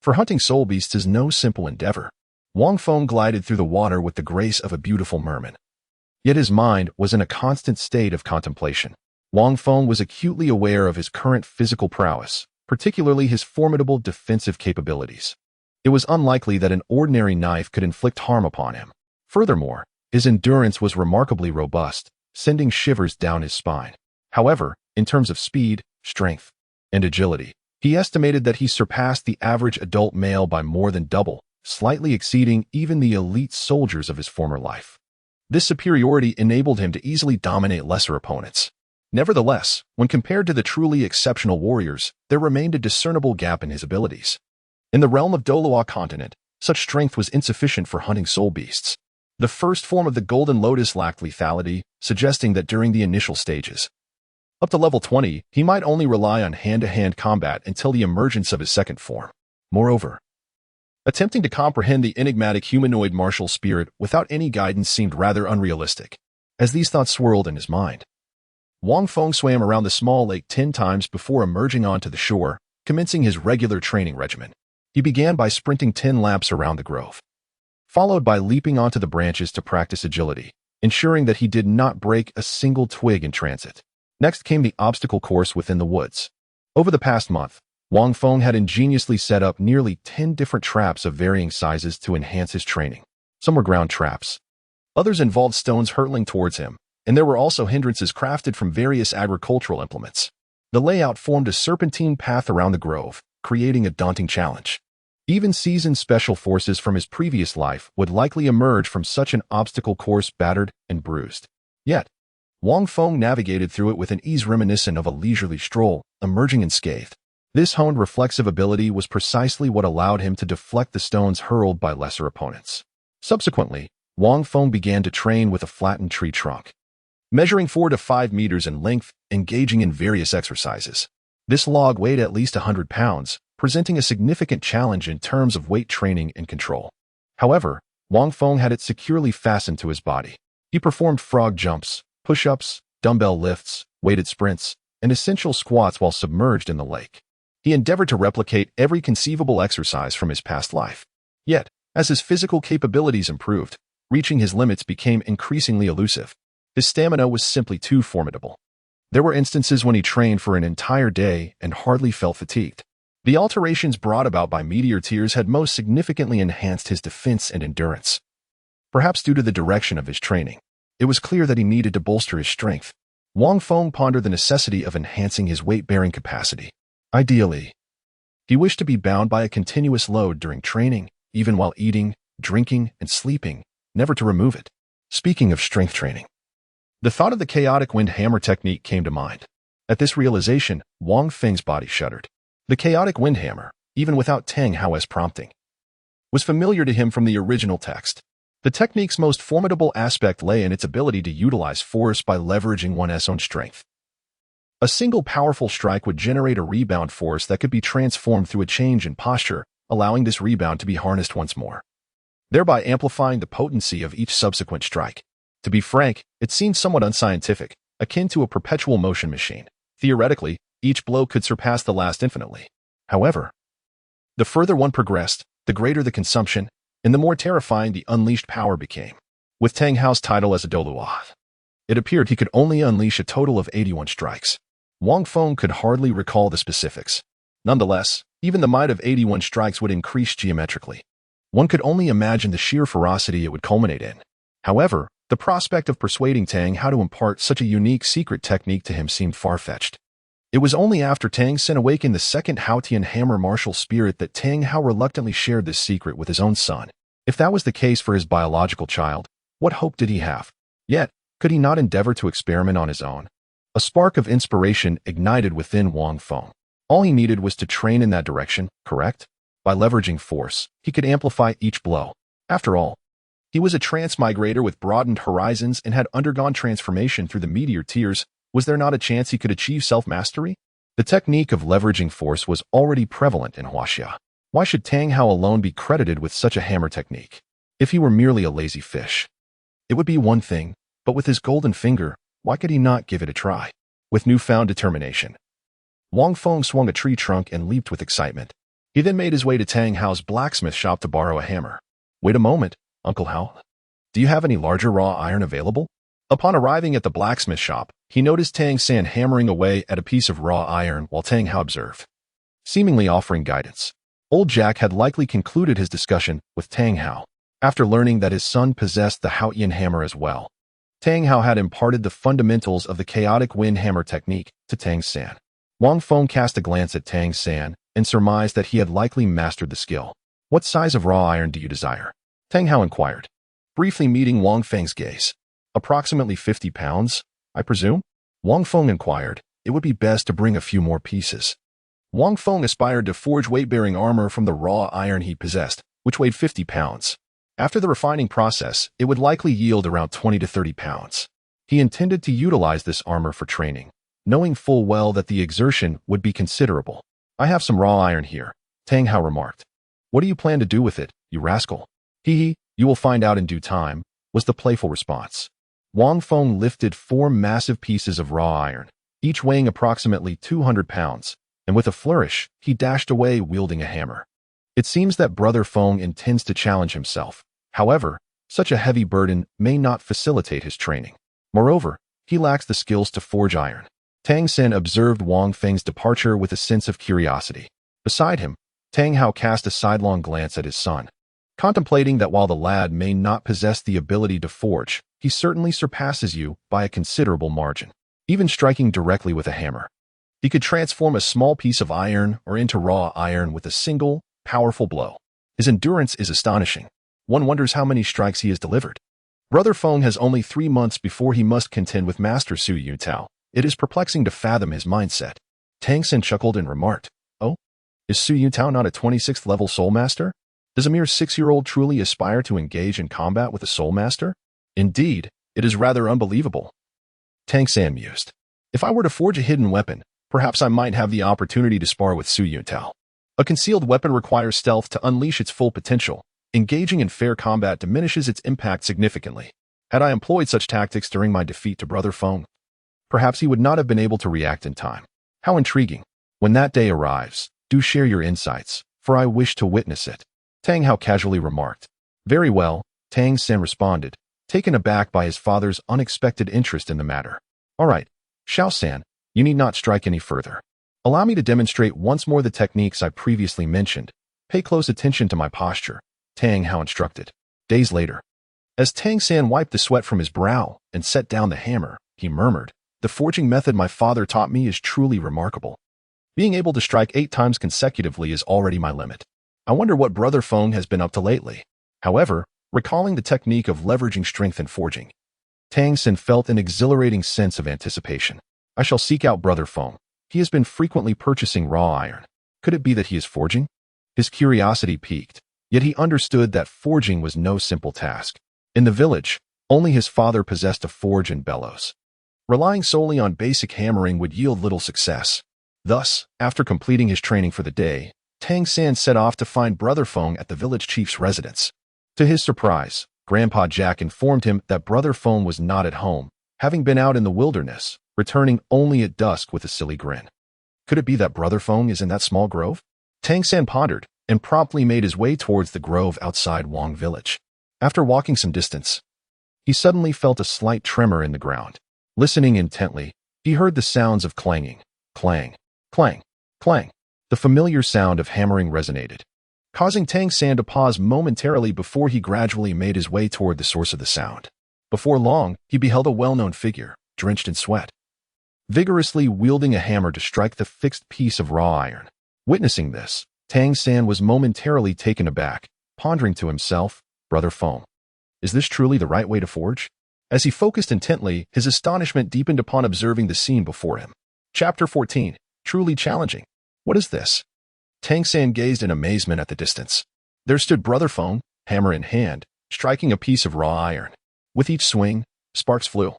For hunting soul beasts is no simple endeavor. Wang Feng glided through the water with the grace of a beautiful merman. Yet his mind was in a constant state of contemplation. Wang Feng was acutely aware of his current physical prowess, particularly his formidable defensive capabilities. It was unlikely that an ordinary knife could inflict harm upon him. Furthermore, his endurance was remarkably robust, sending shivers down his spine. However, in terms of speed, strength, and agility, he estimated that he surpassed the average adult male by more than double, slightly exceeding even the elite soldiers of his former life. This superiority enabled him to easily dominate lesser opponents. Nevertheless, when compared to the truly exceptional warriors, there remained a discernible gap in his abilities. In the realm of Douluo Continent, such strength was insufficient for hunting soul beasts. The first form of the Golden Lotus lacked lethality, suggesting that during the initial stages, up to level 20, he might only rely on hand-to-hand combat until the emergence of his second form. Moreover, attempting to comprehend the enigmatic humanoid martial spirit without any guidance seemed rather unrealistic. As these thoughts swirled in his mind, Wang Feng swam around the small lake 10 times before emerging onto the shore, commencing his regular training regimen. He began by sprinting 10 laps around the grove, followed by leaping onto the branches to practice agility, ensuring that he did not break a single twig in transit. Next came the obstacle course within the woods. Over the past month, Wang Feng had ingeniously set up nearly 10 different traps of varying sizes to enhance his training. Some were ground traps. Others involved stones hurtling towards him, and there were also hindrances crafted from various agricultural implements. The layout formed a serpentine path around the grove, creating a daunting challenge. Even seasoned special forces from his previous life would likely emerge from such an obstacle course battered and bruised. Yet, Wang Feng navigated through it with an ease reminiscent of a leisurely stroll, emerging unscathed. This honed reflexive ability was precisely what allowed him to deflect the stones hurled by lesser opponents. Subsequently, Wang Feng began to train with a flattened tree trunk, measuring 4 to 5 meters in length, engaging in various exercises. This log weighed at least 100 pounds, presenting a significant challenge in terms of weight training and control. However, Wang Feng had it securely fastened to his body. He performed frog jumps, push-ups, dumbbell lifts, weighted sprints, and essential squats while submerged in the lake. He endeavored to replicate every conceivable exercise from his past life. Yet, as his physical capabilities improved, reaching his limits became increasingly elusive. His stamina was simply too formidable. There were instances when he trained for an entire day and hardly felt fatigued. The alterations brought about by Meteor Tears had most significantly enhanced his defense and endurance. Perhaps due to the direction of his training, it was clear that he needed to bolster his strength. Wang Feng pondered the necessity of enhancing his weight-bearing capacity. Ideally, he wished to be bound by a continuous load during training, even while eating, drinking, and sleeping, never to remove it. Speaking of strength training, the thought of the Chaotic Wind Hammer technique came to mind. At this realization, Wang Feng's body shuddered. The Chaotic Wind Hammer, even without Tanghao's prompting, was familiar to him from the original text. The technique's most formidable aspect lay in its ability to utilize force by leveraging one's own strength. A single powerful strike would generate a rebound force that could be transformed through a change in posture, allowing this rebound to be harnessed once more, thereby amplifying the potency of each subsequent strike. To be frank, it seemed somewhat unscientific, akin to a perpetual motion machine. Theoretically, each blow could surpass the last infinitely. However, the further one progressed, the greater the consumption, and the more terrifying the unleashed power became. With Tanghao's title as a Doolwa, it appeared he could only unleash a total of 81 strikes. Wang Feng could hardly recall the specifics. Nonetheless, even the might of 81 strikes would increase geometrically. One could only imagine the sheer ferocity it would culminate in. However, the prospect of persuading Tanghao to impart such a unique secret technique to him seemed far-fetched. It was only after Tang Sen awakened the second Haotian Hammer martial spirit that Tanghao reluctantly shared this secret with his own son. If that was the case for his biological child, what hope did he have? Yet, could he not endeavor to experiment on his own? A spark of inspiration ignited within Wang Feng. All he needed was to train in that direction, correct? By leveraging force, he could amplify each blow. After all, he was a transmigrator with broadened horizons and had undergone transformation through the Meteor Tears. Was there not a chance he could achieve self-mastery? The technique of leveraging force was already prevalent in Huaxia. Why should Tanghao alone be credited with such a hammer technique? If he were merely a lazy fish, it would be one thing, but with his golden finger, why could he not give it a try? With newfound determination, Wang Feng swung a tree trunk and leaped with excitement. He then made his way to Tanghao's blacksmith shop to borrow a hammer. Wait a moment, Uncle Hao. Do you have any larger raw iron available? Upon arriving at the blacksmith shop, he noticed Tang San hammering away at a piece of raw iron while Tanghao observed, seemingly offering guidance. Old Jack had likely concluded his discussion with Tanghao after learning that his son possessed the Haotian Hammer as well. Tanghao had imparted the fundamentals of the chaotic wind hammer technique to Tang San. Wang Feng cast a glance at Tang San and surmised that he had likely mastered the skill. What size of raw iron do you desire? Tanghao inquired, briefly meeting Wang Feng's gaze. Approximately 50 pounds, I presume? Wang Feng inquired. It would be best to bring a few more pieces. Wang Feng aspired to forge weight-bearing armor from the raw iron he possessed, which weighed 50 pounds. After the refining process, it would likely yield around 20 to 30 pounds. He intended to utilize this armor for training, knowing full well that the exertion would be considerable. I have some raw iron here, Tanghao remarked. What do you plan to do with it, you rascal? Hee, you will find out in due time, was the playful response. Wang Feng lifted 4 massive pieces of raw iron, each weighing approximately 200 pounds, and with a flourish, he dashed away wielding a hammer. It seems that Brother Feng intends to challenge himself. However, such a heavy burden may not facilitate his training. Moreover, he lacks the skills to forge iron. Tang Sen observed Wang Feng's departure with a sense of curiosity. Beside him, Tanghao cast a sidelong glance at his son, contemplating that while the lad may not possess the ability to forge, he certainly surpasses you by a considerable margin. Even striking directly with a hammer, he could transform a small piece of iron or into raw iron with a single, powerful blow. His endurance is astonishing. One wonders how many strikes he has delivered. Brother Feng has only 3 months before he must contend with Master Su Yuntao. It is perplexing to fathom his mindset. Tang Sen chuckled and remarked, Oh, is Su Yuntao not a 26th level soul master? Does a mere 6-year-old truly aspire to engage in combat with a soul master? Indeed, it is rather unbelievable. Tang San mused. If I were to forge a hidden weapon, perhaps I might have the opportunity to spar with Su Yuntao. A concealed weapon requires stealth to unleash its full potential. Engaging in fair combat diminishes its impact significantly. Had I employed such tactics during my defeat to Brother Feng, perhaps he would not have been able to react in time. How intriguing. When that day arrives, do share your insights, for I wish to witness it. Tanghao casually remarked. Very well, Tang Sen responded, taken aback by his father's unexpected interest in the matter. All right, Xiao San, you need not strike any further. Allow me to demonstrate once more the techniques I previously mentioned. Pay close attention to my posture, Tanghao instructed. Days later, as Tang San wiped the sweat from his brow and set down the hammer, he murmured, The forging method my father taught me is truly remarkable. Being able to strike 8 times consecutively is already my limit. I wonder what Brother Feng has been up to lately. However, recalling the technique of leveraging strength in forging, Tang Sen felt an exhilarating sense of anticipation. I shall seek out Brother Feng. He has been frequently purchasing raw iron. Could it be that he is forging? His curiosity piqued, yet he understood that forging was no simple task. In the village, only his father possessed a forge and bellows. Relying solely on basic hammering would yield little success. Thus, after completing his training for the day, Tang San set off to find Brother Feng at the village chief's residence. To his surprise, Grandpa Jack informed him that Brother Feng was not at home, having been out in the wilderness, returning only at dusk with a silly grin. Could it be that Brother Feng is in that small grove? Tang San pondered and promptly made his way towards the grove outside Wang Village. After walking some distance, he suddenly felt a slight tremor in the ground. Listening intently, he heard the sounds of clanging, clang, clang, clang. The familiar sound of hammering resonated, causing Tang San to pause momentarily before he gradually made his way toward the source of the sound. Before long, he beheld a well-known figure, drenched in sweat. vigorously wielding a hammer to strike the fixed piece of raw iron. Witnessing this, Tangan was momentarily taken aback, pondering to himself, "Brother Feng, is this truly the right way to forge?" As he focused intently, his astonishment deepened upon observing the scene before him. Chapter 14. Truly challenging. What is this? Tangan gazed in amazement at the distance. There stood Brother Feng, hammer in hand, striking a piece of raw iron. With each swing, sparks flew,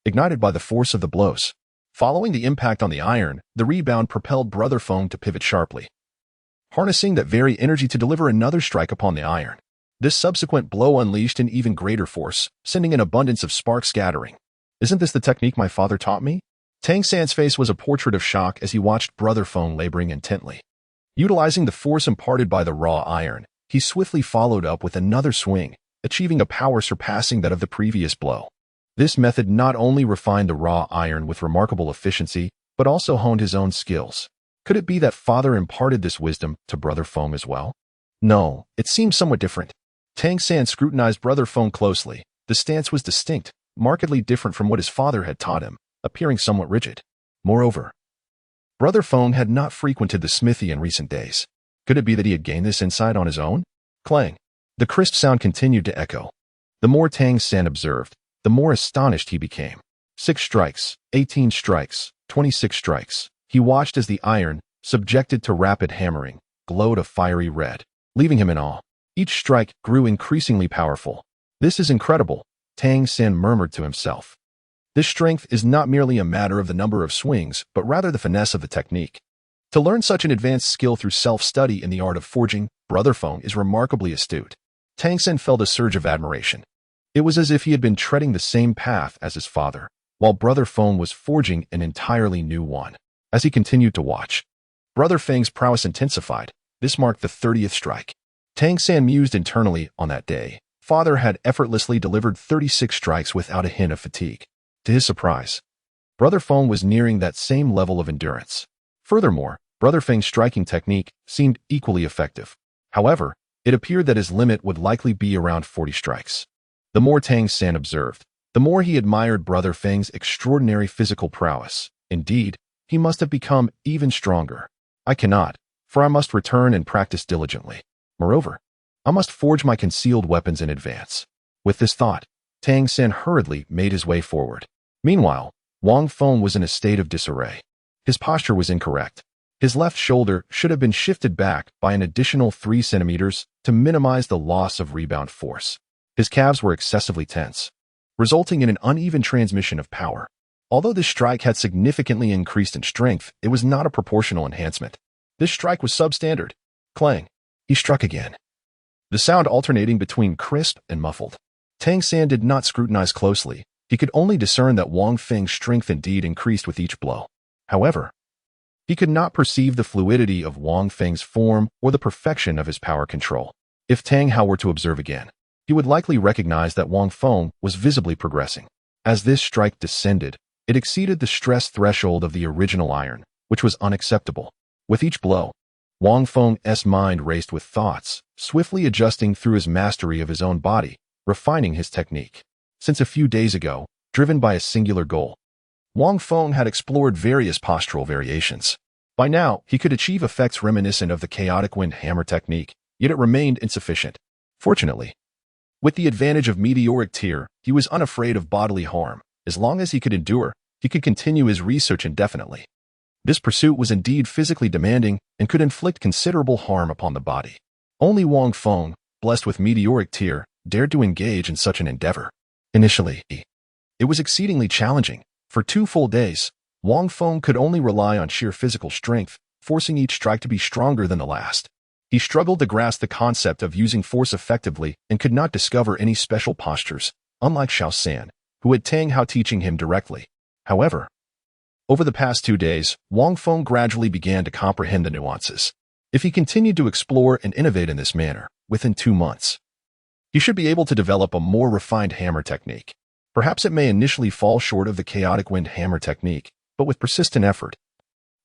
ignited by the force of the blows. Following the impact on the iron, the rebound propelled Brother Feng to pivot sharply, harnessing that very energy to deliver another strike upon the iron. This subsequent blow unleashed an even greater force, sending an abundance of sparks scattering. "Isn't this the technique my father taught me?" Tangan's face was a portrait of shock as he watched Brother Feng laboring intently. Utilizing the force imparted by the raw iron, he swiftly followed up with another swing, achieving a power surpassing that of the previous blow. This method not only refined the raw iron with remarkable efficiency, but also honed his own skills. Could it be that father imparted this wisdom to Brother Feng as well? No, it seemed somewhat different. Tangan scrutinized Brother Feng closely. The stance was distinct, markedly different from what his father had taught him, appearing somewhat rigid. Moreover, Brother Feng had not frequented the smithy in recent days. Could it be that he had gained this insight on his own? Clang. The crisp sound continued to echo. The more Tangan observed, the more astonished he became. 6 strikes, 18 strikes, 26 strikes. He watched as the iron, subjected to rapid hammering, glowed a fiery red, leaving him in awe. Each strike grew increasingly powerful. "This is incredible," Tangan murmured to himself. This strength is not merely a matter of the number of swings, but rather the finesse of the technique. To learn such an advanced skill through self-study in the art of forging, Brother Feng is remarkably astute. Tangan felt a surge of admiration. It was as if he had been treading the same path as his father, while Brother Feng was forging an entirely new one. As he continued to watch, Brother Feng's prowess intensified. This marked the 30th strike. Tangan mused internally on that day. Father had effortlessly delivered 36 strikes without a hint of fatigue. To his surprise, Brother Feng was nearing that same level of endurance. Furthermore, Brother Feng's striking technique seemed equally effective. However, it appeared that his limit would likely be around 40 strikes. The more Tangan observed, the more he admired Brother Feng's extraordinary physical prowess. Indeed, he must have become even stronger. "I cannot, for I must return and practice diligently. Moreover, I must forge my concealed weapons in advance." With this thought, Tangan hurriedly made his way forward. Meanwhile, Wang Feng was in a state of disarray. His posture was incorrect. His left shoulder should have been shifted back by an additional 3 centimeters to minimize the loss of rebound force. His calves were excessively tense, resulting in an uneven transmission of power. Although this strike had significantly increased in strength, it was not a proportional enhancement. This strike was substandard. Clang. He struck again, the sound alternating between crisp and muffled. Tangan did not scrutinize closely. He could only discern that Wang Feng's strength indeed increased with each blow. However, he could not perceive the fluidity of Wang Feng's form or the perfection of his power control. If Tanghao were to observe again, he would likely recognize that Wang Feng was visibly progressing. As this strike descended, it exceeded the stress threshold of the original iron, which was unacceptable. With each blow, Wang Feng's mind raced with thoughts, swiftly adjusting through his mastery of his own body, refining his technique. Since a few days ago, driven by a singular goal, Wang Feng had explored various postural variations. By now, he could achieve effects reminiscent of the Chaotic Hammer technique, yet it remained insufficient. Fortunately, with the advantage of Meteor Tears, he was unafraid of bodily harm. As long as he could endure, he could continue his research indefinitely. This pursuit was indeed physically demanding and could inflict considerable harm upon the body. Only Wang Feng, blessed with Meteor Tears, dared to engage in such an endeavor. Initially, it was exceedingly challenging. For 2 full days, Wang Feng could only rely on sheer physical strength, forcing each strike to be stronger than the last. He struggled to grasp the concept of using force effectively and could not discover any special postures, unlike Xiao, who had Tanghao teaching him directly. However, over the past 2 days, Wang Feng gradually began to comprehend the nuances. If he continued to explore and innovate in this manner, within 2 months, he should be able to develop a more refined hammer technique. Perhaps it may initially fall short of the Chaotic Hammer technique, but with persistent effort,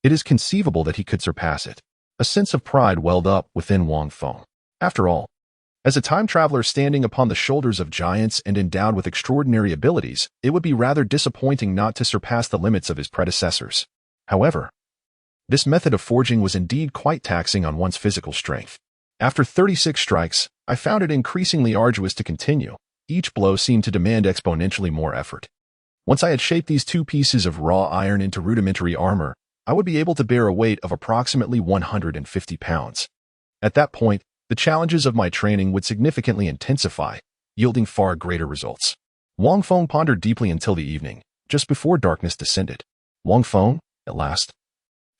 it is conceivable that he could surpass it. A sense of pride welled up within Wang Feng. After all, As a time traveler standing upon the shoulders of giants and endowed with extraordinary abilities, it would be rather disappointing not to surpass the limits of his predecessors. However, this method of forging was indeed quite taxing on one's physical strength. After 36 strikes, I found it increasingly arduous to continue. Each blow seemed to demand exponentially more effort. Once I had shaped these 2 pieces of raw iron into rudimentary armor, I would be able to bear a weight of approximately 150 pounds. At that point, the challenges of my training would significantly intensify, yielding far greater results. Wang Feng pondered deeply until the evening, just before darkness descended. Wang Feng, at last,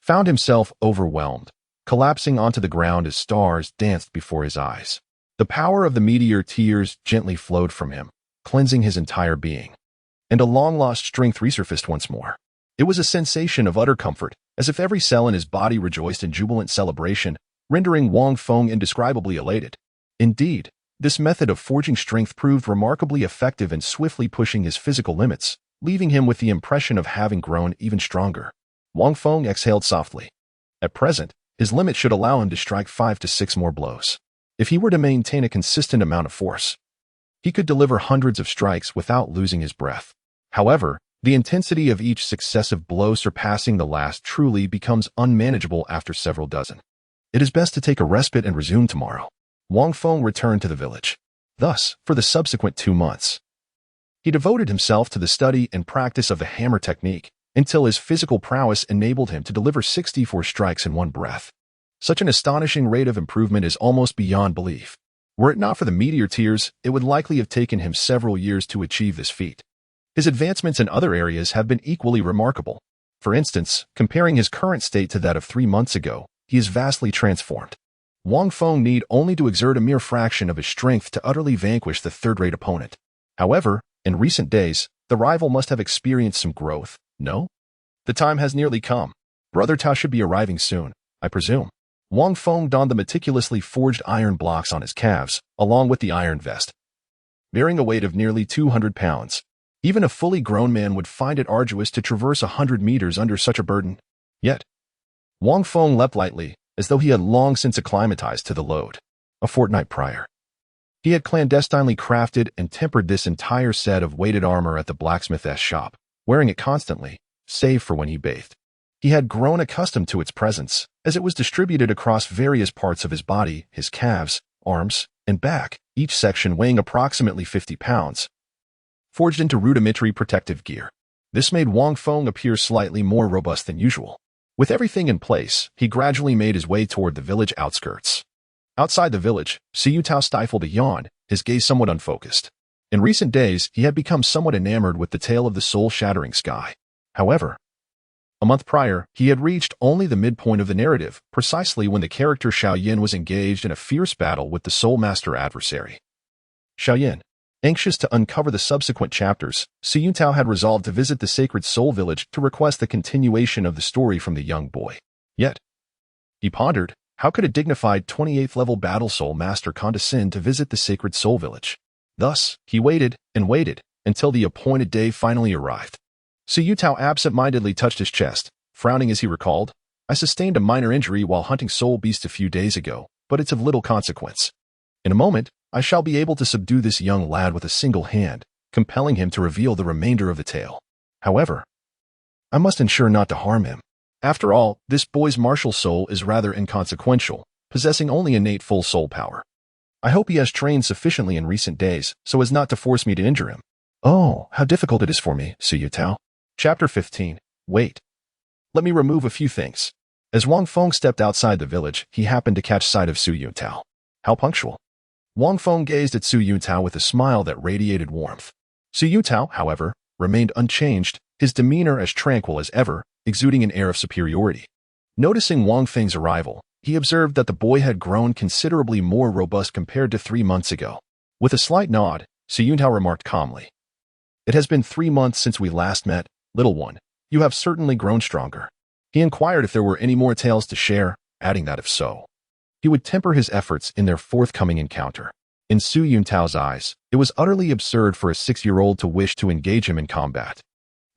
found himself overwhelmed, collapsing onto the ground as stars danced before his eyes. The power of the Meteor Tears gently flowed from him, cleansing his entire being. And a long-lost strength resurfaced once more. It was a sensation of utter comfort, as if every cell in his body rejoiced in jubilant celebration, rendering Wang Feng indescribably elated. Indeed, this method of forging strength proved remarkably effective in swiftly pushing his physical limits, leaving him with the impression of having grown even stronger. Wang Feng exhaled softly. At present, his limit should allow him to strike 5 to 6 more blows. If he were to maintain a consistent amount of force, he could deliver hundreds of strikes without losing his breath. However, the intensity of each successive blow surpassing the last truly becomes unmanageable after several dozen. It is best to take a respite and resume tomorrow. Wang Feng returned to the village. Thus, for the subsequent 2 months, he devoted himself to the study and practice of the hammer technique until his physical prowess enabled him to deliver 64 strikes in one breath. Such an astonishing rate of improvement is almost beyond belief. Were it not for the Meteor Tears, it would likely have taken him several years to achieve this feat. His advancements in other areas have been equally remarkable. For instance, comparing his current state to that of 3 months ago, he is vastly transformed. Wang Feng need only to exert a mere fraction of his strength to utterly vanquish the third-rate opponent. However, in recent days, the rival must have experienced some growth, no? The time has nearly come. Brother Tao should be arriving soon, I presume. Wang Feng donned the meticulously forged iron blocks on his calves, along with the iron vest. Bearing a weight of nearly 200 pounds, even a fully grown man would find it arduous to traverse 100 meters under such a burden. Yet, Wang Feng leapt lightly, as though he had long since acclimatized to the load. A fortnight prior, he had clandestinely crafted and tempered this entire set of weighted armor at the blacksmith's shop, wearing it constantly, save for when he bathed. He had grown accustomed to its presence, as it was distributed across various parts of his body, his calves, arms, and back, each section weighing approximately 50 pounds, forged into rudimentary protective gear. This made Wang Feng appear slightly more robust than usual. With everything in place, he gradually made his way toward the village outskirts. Outside the village, Yuntao stifled a yawn, his gaze somewhat unfocused. In recent days, he had become somewhat enamored with the tale of the soul-shattering sky. However, a month prior, he had reached only the midpoint of the narrative, precisely when the character Xiaoyan was engaged in a fierce battle with the Soul Master adversary. Xiaoyan, anxious to uncover the subsequent chapters, Yuntao had resolved to visit the sacred Soul Village to request the continuation of the story from the young boy. Yet, he pondered, how could a dignified 28th-level Battle Soul Master condescend to visit the sacred Soul Village? Thus, he waited and waited until the appointed day finally arrived. Yuntao absent-mindedly touched his chest, frowning as he recalled, I sustained a minor injury while hunting soul beasts a few days ago, but it's of little consequence. In a moment, I shall be able to subdue this young lad with a single hand, compelling him to reveal the remainder of the tale. However, I must ensure not to harm him. After all, this boy's martial soul is rather inconsequential, possessing only innate full soul power. I hope he has trained sufficiently in recent days so as not to force me to injure him. Oh, how difficult it is for me, Yuntao. Chapter 15. Wait. Let me remove a few things. As Wang Feng stepped outside the village, he happened to catch sight of Yuntao. How punctual. Wang Feng gazed at Yuntao with a smile that radiated warmth. Yuntao, however, remained unchanged, his demeanor as tranquil as ever, exuding an air of superiority. Noticing Wang Feng's arrival, he observed that the boy had grown considerably more robust compared to 3 months ago. With a slight nod, Yuntao remarked calmly, It has been 3 months since we last met, little one. You have certainly grown stronger. He inquired if there were any more tales to share, adding that if so, he would temper his efforts in their forthcoming encounter. In Yuntao's eyes, it was utterly absurd for a 6-year-old to wish to engage him in combat.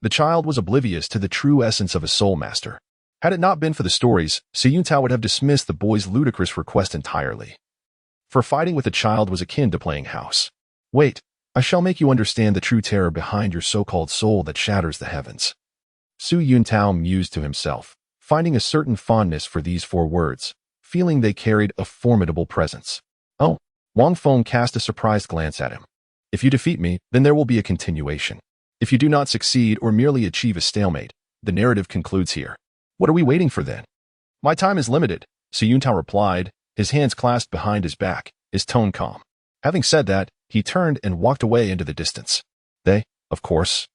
The child was oblivious to the true essence of a soul master. Had it not been for the stories, Yuntao would have dismissed the boy's ludicrous request entirely. for fighting with a child was akin to playing house. Wait, I shall make you understand the true terror behind your so-called soul that shatters the heavens. Su Yuntao mused to himself, finding a certain fondness for these 4 words, feeling they carried a formidable presence. Oh, Wang Feng cast a surprised glance at him. If you defeat me, then there will be a continuation. If you do not succeed or merely achieve a stalemate, the narrative concludes here. What are we waiting for then? My time is limited, Su Yuntao replied, his hands clasped behind his back, his tone calm. Having said that, he turned and walked away into the distance. They, of course,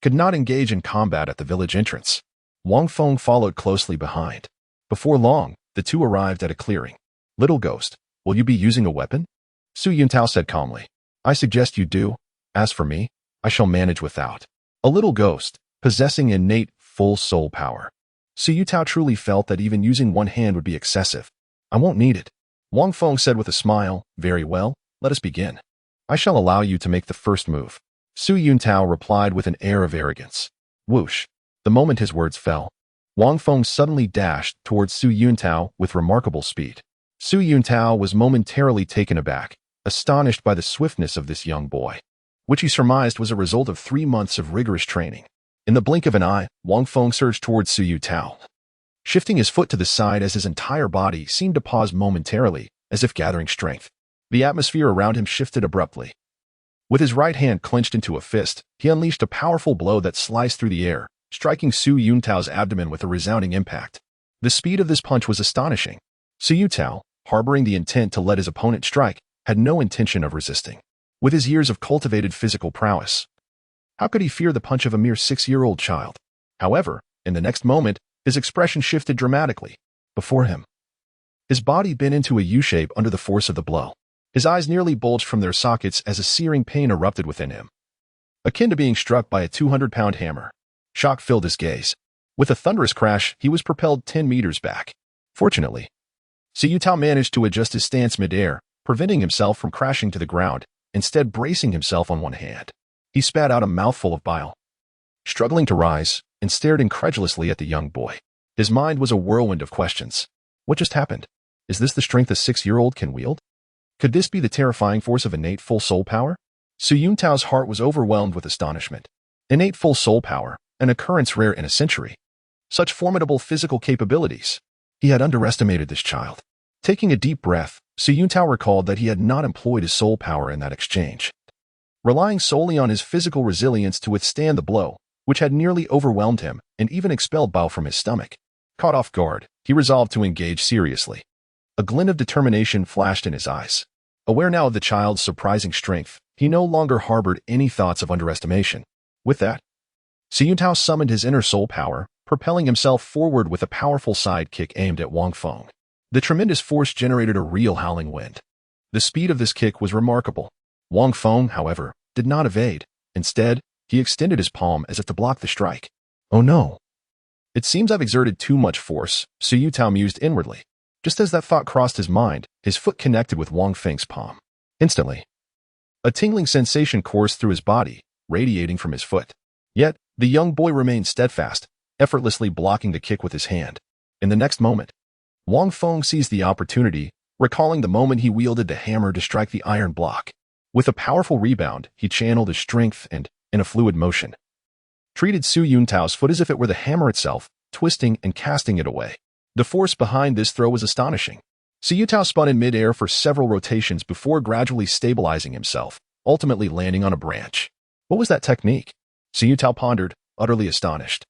could not engage in combat at the village entrance. Wang Feng followed closely behind. Before long, the two arrived at a clearing. Little ghost, will you be using a weapon? Su Yuntao said calmly. I suggest you do. As for me, I shall manage without. A little ghost, possessing innate full soul power. Su Yuntao truly felt that even using one hand would be excessive. I won't need it. Wang Feng said with a smile. Very well, let us begin. I shall allow you to make the first move. Su Yuntao replied with an air of arrogance. Whoosh. The moment his words fell, Wang Feng suddenly dashed towards Su Yuntao with remarkable speed. Su Yuntao was momentarily taken aback, astonished by the swiftness of this young boy, which he surmised was a result of 3 months of rigorous training. In the blink of an eye, Wang Feng surged towards Su Yuntao, shifting his foot to the side as his entire body seemed to pause momentarily, as if gathering strength. The atmosphere around him shifted abruptly. With his right hand clenched into a fist, he unleashed a powerful blow that sliced through the air, striking Su Yuntao's abdomen with a resounding impact. The speed of this punch was astonishing. Su Yuntao, harboring the intent to let his opponent strike, had no intention of resisting. With his years of cultivated physical prowess, how could he fear the punch of a mere 6-year-old child? However, in the next moment, his expression shifted dramatically. Before him, his body bent into a U-shape under the force of the blow. His eyes nearly bulged from their sockets as a searing pain erupted within him, akin to being struck by a 200-pound hammer. Shock filled his gaze. With a thunderous crash, he was propelled 10 meters back. Fortunately, Su Yuntao managed to adjust his stance mid-air, preventing himself from crashing to the ground, instead bracing himself on one hand. He spat out a mouthful of bile, struggling to rise, and stared incredulously at the young boy. His mind was a whirlwind of questions. What just happened? Is this the strength a 6-year-old can wield? Could this be the terrifying force of innate full soul power? Su Yuntao's heart was overwhelmed with astonishment. Innate full soul power, an occurrence rare in a century. Such formidable physical capabilities. He had underestimated this child. Taking a deep breath, Su Yuntao recalled that he had not employed his soul power in that exchange, relying solely on his physical resilience to withstand the blow, which had nearly overwhelmed him and even expelled bile from his stomach. Caught off guard, he resolved to engage seriously. A glint of determination flashed in his eyes. Aware now of the child's surprising strength, he no longer harbored any thoughts of underestimation. With that, Su Yuntao summoned his inner soul power, propelling himself forward with a powerful side kick aimed at Wang Feng. The tremendous force generated a real howling wind. The speed of this kick was remarkable. Wang Feng, however, did not evade. Instead, he extended his palm as if to block the strike. Oh no. It seems I've exerted too much force, Su Yuntao mused inwardly. Just as that thought crossed his mind, his foot connected with Wang Feng's palm. Instantly, a tingling sensation coursed through his body, radiating from his foot. Yet, the young boy remained steadfast, effortlessly blocking the kick with his hand. In the next moment, Wang Feng seized the opportunity, recalling the moment he wielded the hammer to strike the iron block. With a powerful rebound, he channeled his strength and, in a fluid motion, treated Su Yuntao's foot as if it were the hammer itself, twisting and casting it away. The force behind this throw was astonishing. Su Yuntao spun in mid-air for several rotations before gradually stabilizing himself, ultimately landing on a branch. What was that technique? Su Yuntao pondered, utterly astonished.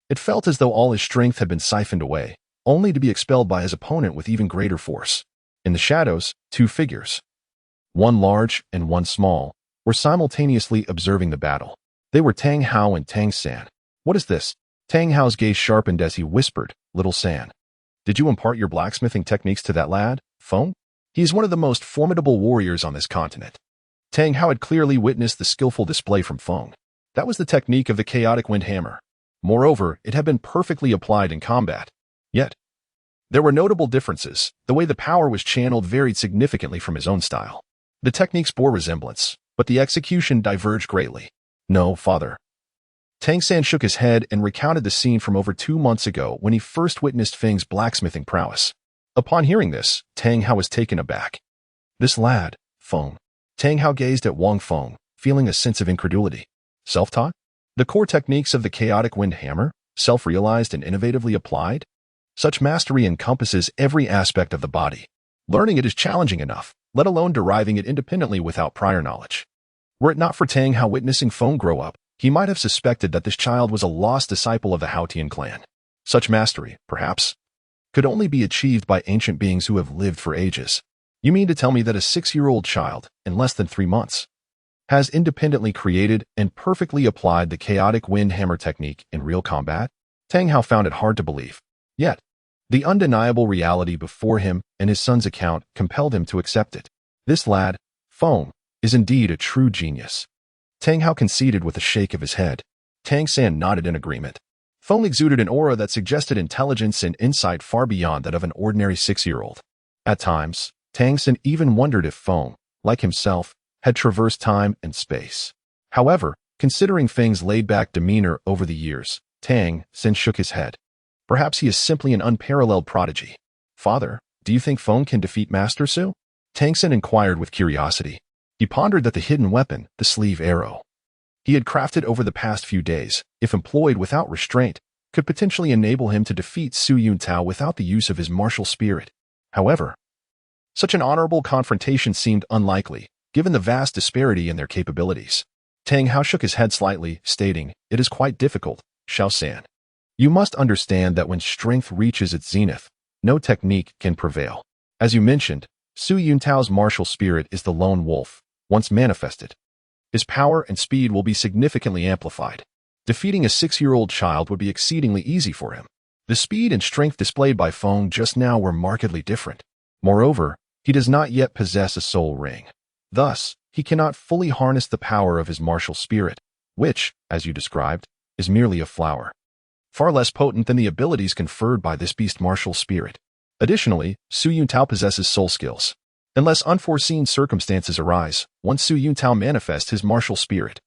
It felt as though all his strength had been siphoned away, only to be expelled by his opponent with even greater force. In the shadows, 2 figures, one large and one small, were simultaneously observing the battle. They were Tanghao and Tangan. What is this? Tanghao's gaze sharpened as he whispered, Little San, did you impart your blacksmithing techniques to that lad, Feng? He is one of the most formidable warriors on this continent. Tanghao had clearly witnessed the skillful display from Feng. That was the technique of the Chaotic Wind Hammer. Moreover, it had been perfectly applied in combat. Yet, there were notable differences. The way the power was channeled varied significantly from his own style. The techniques bore resemblance, but the execution diverged greatly. No, father. Tangan shook his head and recounted the scene from over 2 months ago when he first witnessed Feng's blacksmithing prowess. Upon hearing this, Tanghao was taken aback. This lad, Feng. Tanghao gazed at Wang Feng, feeling a sense of incredulity. Self-taught? The core techniques of the Chaotic Wind Hammer, self-realized and innovatively applied? Such mastery encompasses every aspect of the body. Learning it is challenging enough, let alone deriving it independently without prior knowledge. Were it not for Tanghao witnessing Feng grow up, he might have suspected that this child was a lost disciple of the Haotian clan. Such mastery, perhaps, could only be achieved by ancient beings who have lived for ages. You mean to tell me that a 6-year-old child, in less than 3 months, has independently created and perfectly applied the Chaotic Wind Hammer technique in real combat? Tanghao found it hard to believe. Yet, the undeniable reality before him and his son's account compelled him to accept it. This lad, Feng, is indeed a true genius. Tanghao conceded with a shake of his head. Tang San nodded in agreement. Feng exuded an aura that suggested intelligence and insight far beyond that of an ordinary 6-year-old. At times, Tang San even wondered if Feng, like himself, had traversed time and space. However, considering Feng's laid-back demeanor over the years, Tang San shook his head. Perhaps he is simply an unparalleled prodigy. Father, do you think Feng can defeat Master Su? Tang San inquired with curiosity. He pondered that the hidden weapon, the sleeve arrow, he had crafted over the past few days, if employed without restraint, could potentially enable him to defeat Su Yuntao without the use of his martial spirit. However, such an honorable confrontation seemed unlikely, given the vast disparity in their capabilities. Tanghao shook his head slightly, stating, "It is quite difficult, Xiao San. You must understand that when strength reaches its zenith, no technique can prevail. As you mentioned, Su Yuntao's martial spirit is the lone wolf. Once manifested, his power and speed will be significantly amplified. Defeating a 6-year-old child would be exceedingly easy for him. The speed and strength displayed by Feng just now were markedly different. Moreover, he does not yet possess a soul ring. Thus, he cannot fully harness the power of his martial spirit, which, as you described, is merely a flower. Far less potent than the abilities conferred by this beast martial spirit. Additionally, Su Yuntao possesses soul skills. Unless unforeseen circumstances arise, once Su Yuntao manifests his martial spirit,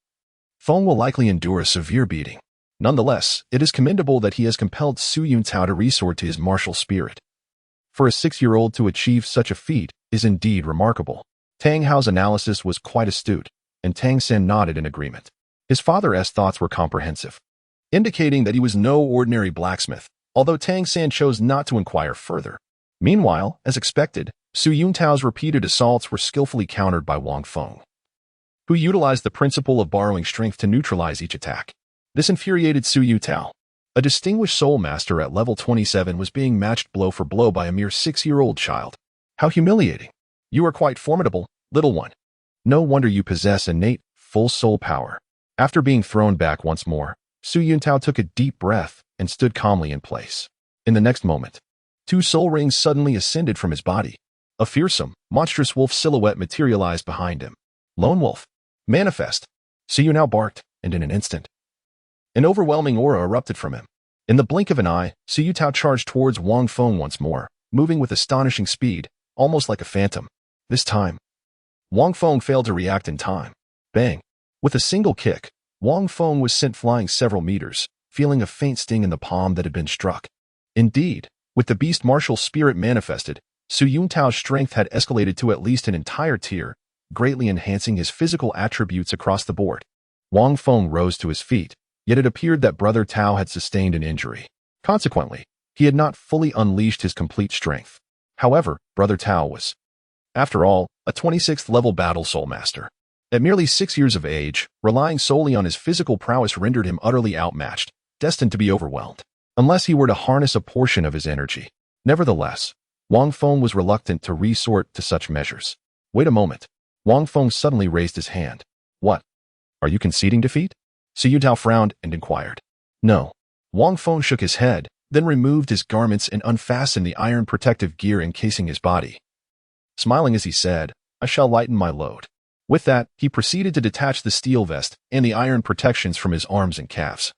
Feng will likely endure a severe beating. Nonetheless, it is commendable that he has compelled Su Yuntao to resort to his martial spirit. For a 6-year-old to achieve such a feat is indeed remarkable. Tanghao's analysis was quite astute, and Tang San nodded in agreement. His father's thoughts were comprehensive, indicating that he was no ordinary blacksmith, although Tang San chose not to inquire further. Meanwhile, as expected, Su Yuntao's repeated assaults were skillfully countered by Wang Feng, who utilized the principle of borrowing strength to neutralize each attack. This infuriated Su Yuntao. A distinguished soul master at level 27 was being matched blow for blow by a mere 6-year-old child. How humiliating. You are quite formidable, little one. No wonder you possess innate, full soul power. After being thrown back once more, Su Yuntao took a deep breath and stood calmly in place. In the next moment, 2 soul rings suddenly ascended from his body. A fearsome, monstrous wolf silhouette materialized behind him. Lone wolf. Manifest. Su Yuntao barked, and in an instant, an overwhelming aura erupted from him. In the blink of an eye, Su Yuntao charged towards Wang Feng once more, moving with astonishing speed, almost like a phantom. This time, Wang Feng failed to react in time. Bang! With a single kick, Wang Feng was sent flying several meters, feeling a faint sting in the palm that had been struck. Indeed, with the beast martial spirit manifested, Su Yuntao's strength had escalated to at least an entire tier, greatly enhancing his physical attributes across the board. Wang Feng rose to his feet, yet it appeared that Brother Tao had sustained an injury. Consequently, he had not fully unleashed his complete strength. However, Brother Tao was, after all, a 26th level battle soul master. At merely 6 years of age, relying solely on his physical prowess rendered him utterly outmatched, destined to be overwhelmed, unless he were to harness a portion of his energy. Nevertheless, Wang Feng was reluctant to resort to such measures. Wait a moment. Wang Feng suddenly raised his hand. What? Are you conceding defeat? Su Yuntao frowned and inquired. No. Wang Feng shook his head, then removed his garments and unfastened the iron protective gear encasing his body. Smiling as he said, I shall lighten my load. With that, he proceeded to detach the steel vest and the iron protections from his arms and calves,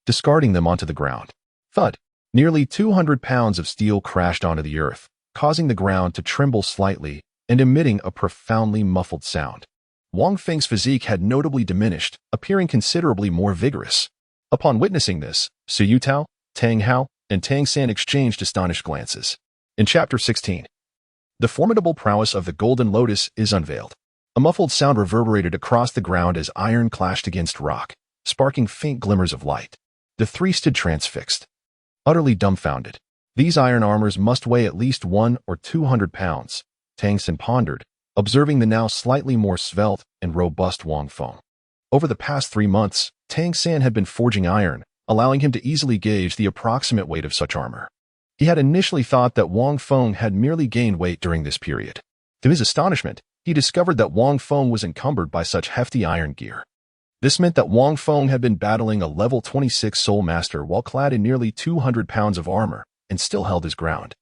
discarding them onto the ground. Thud! Nearly 200 pounds of steel crashed onto the earth, causing the ground to tremble slightly and emitting a profoundly muffled sound. Wang Feng's physique had notably diminished, appearing considerably more vigorous. Upon witnessing this, Su Yuntao, Tanghao, and Tang San exchanged astonished glances. In Chapter 16, The formidable prowess of the Golden Lotus is unveiled. A muffled sound reverberated across the ground as iron clashed against rock, sparking faint glimmers of light. The three stood transfixed, utterly dumbfounded. These iron armors must weigh at least 100 or 200 pounds, Tangan pondered, observing the now slightly more svelte and robust Wang Feng. Over the past 3 months, Tangan had been forging iron, allowing him to easily gauge the approximate weight of such armor. He had initially thought that Wang Feng had merely gained weight during this period. To his astonishment, he discovered that Wang Feng was encumbered by such hefty iron gear. This meant that Wang Feng had been battling a level 26 Soul Master while clad in nearly 200 pounds of armor and still held his ground.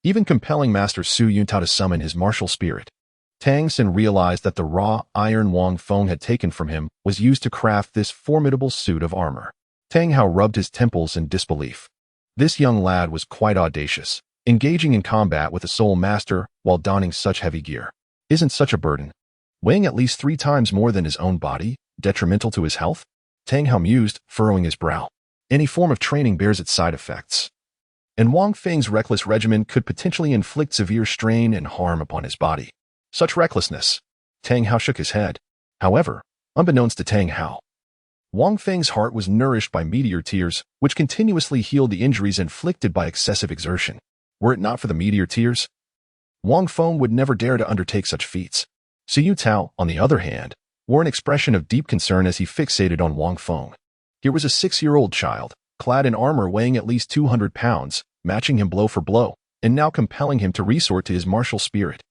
Even compelling Master Su Yuntao to summon his martial spirit, Tangan realized that the raw iron Wang Feng had taken from him was used to craft this formidable suit of armor. Tanghao rubbed his temples in disbelief. This young lad was quite audacious, engaging in combat with a Soul Master while donning such heavy gear. Isn't such a burden, weighing at least 3 times more than his own body, detrimental to his health? Tanghao mused, furrowing his brow. Any form of training bears its side effects, and Wang Feng's reckless regimen could potentially inflict severe strain and harm upon his body. Such recklessness. Tanghao shook his head. However, unbeknownst to Tanghao, Wang Feng's heart was nourished by Meteor Tears, which continuously healed the injuries inflicted by excessive exertion. Were it not for the Meteor Tears, Wang Feng would never dare to undertake such feats. Yuntao, on the other hand, wore an expression of deep concern as he fixated on Wang Feng. Here was a 6-year-old child, clad in armor weighing at least 200 pounds, matching him blow for blow, and now compelling him to resort to his martial spirit.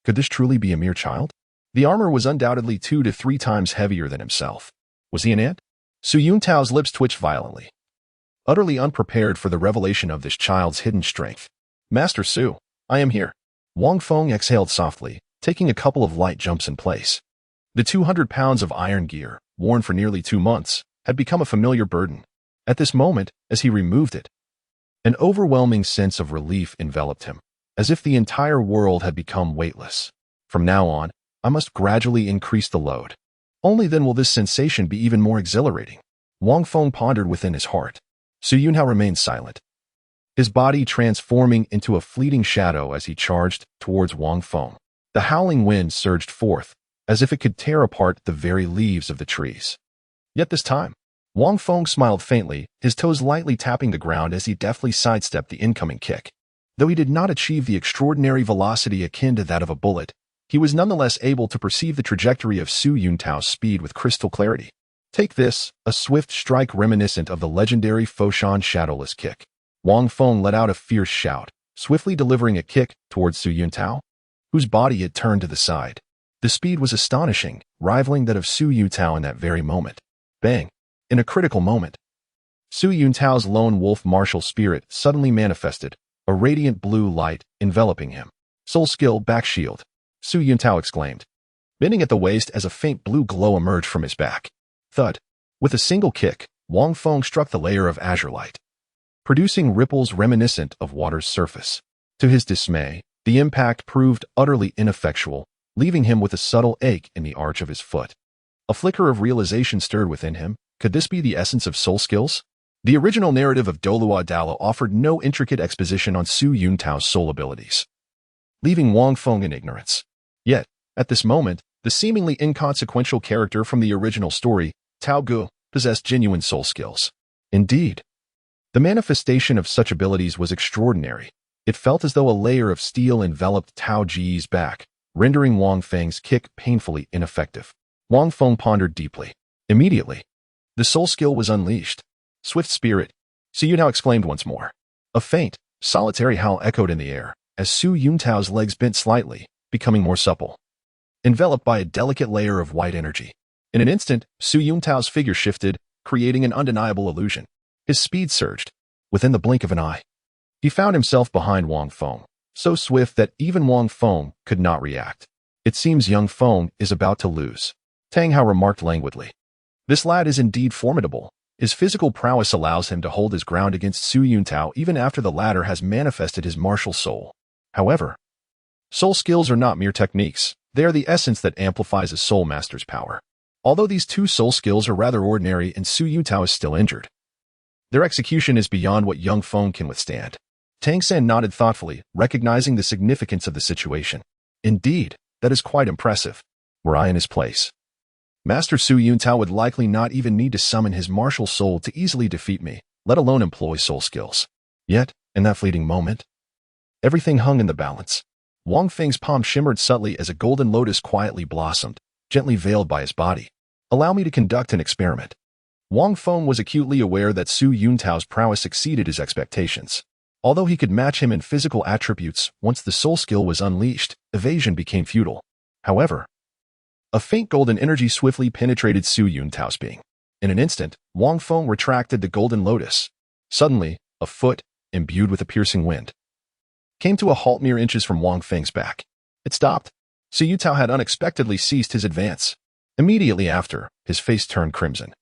Could this truly be a mere child? The armor was undoubtedly 2 to 3 times heavier than himself. Was he an ant? Su Yuntao's lips twitched violently, utterly unprepared for the revelation of this child's hidden strength. Master Su, I am here. Wang Feng exhaled softly, taking a couple of light jumps in place. The 200 pounds of iron gear, worn for nearly 2 months, had become a familiar burden. At this moment, as he removed it, an overwhelming sense of relief enveloped him, as if the entire world had become weightless. From now on, I must gradually increase the load. Only then will this sensation be even more exhilarating. Wang Feng pondered within his heart. Su Yuntao remained silent, his body transforming into a fleeting shadow as he charged towards Wang Feng. The howling wind surged forth, as if it could tear apart the very leaves of the trees. Yet this time, Wang Feng smiled faintly, his toes lightly tapping the ground as he deftly sidestepped the incoming kick. Though he did not achieve the extraordinary velocity akin to that of a bullet, he was nonetheless able to perceive the trajectory of Su Yuntao's speed with crystal clarity. Take this, a swift strike reminiscent of the legendary Foshan shadowless kick. Wang Feng let out a fierce shout, swiftly delivering a kick towards Su Yuntao, whose body had turned to the side. The speed was astonishing, rivaling that of Su Yuntao in that very moment. Bang! In a critical moment, Su Yuntao's lone wolf martial spirit suddenly manifested, a radiant blue light enveloping him. Soul skill back shield, Su Yuntao exclaimed, bending at the waist as a faint blue glow emerged from his back. Thud! With a single kick, Wang Feng struck the layer of azure light, producing ripples reminiscent of water's surface. To his dismay, the impact proved utterly ineffectual, leaving him with a subtle ache in the arch of his foot. A flicker of realization stirred within him. Could this be the essence of soul skills? The original narrative of Douluo offered no intricate exposition on Su Yuntao's soul abilities, leaving Wang Feng in ignorance. Yet, at this moment, the seemingly inconsequential character from the original story, Tao Gu, possessed genuine soul skills. Indeed, the manifestation of such abilities was extraordinary. It felt as though a layer of steel enveloped Tao Ji's back, rendering Wang Feng's kick painfully ineffective. Wang Feng pondered deeply. Immediately, the soul skill was unleashed. Swift spirit, Su Yuntao exclaimed once more. A faint, solitary howl echoed in the air, as Su Yuntao's legs bent slightly, becoming more supple, enveloped by a delicate layer of white energy. In an instant, Su Yuntao's figure shifted, creating an undeniable illusion. His speed surged. Within the blink of an eye, he found himself behind Wang Feng, so swift that even Wang Feng could not react. It seems young Feng is about to lose, Tanghao remarked languidly. This lad is indeed formidable. His physical prowess allows him to hold his ground against Su Yuntao even after the latter has manifested his martial soul. However, soul skills are not mere techniques. They are the essence that amplifies a soul master's power. Although these 2 soul skills are rather ordinary and Su Yuntao is still injured, their execution is beyond what young Feng can withstand. Tangan nodded thoughtfully, recognizing the significance of the situation. Indeed, that is quite impressive. Were I in his place, Master Su Yuntao would likely not even need to summon his martial soul to easily defeat me, let alone employ soul skills. Yet, in that fleeting moment, everything hung in the balance. Wang Feng's palm shimmered subtly as a golden lotus quietly blossomed, gently veiled by his body. Allow me to conduct an experiment. Wang Feng was acutely aware that Su Yuntao's prowess exceeded his expectations. Although he could match him in physical attributes, once the soul skill was unleashed, evasion became futile. However, a faint golden energy swiftly penetrated Su Yuntao's being. In an instant, Wang Feng retracted the golden lotus. Suddenly, a foot, imbued with a piercing wind, came to a halt mere inches from Wang Feng's back. It stopped. Su Yuntai had unexpectedly ceased his advance. Immediately after, his face turned crimson,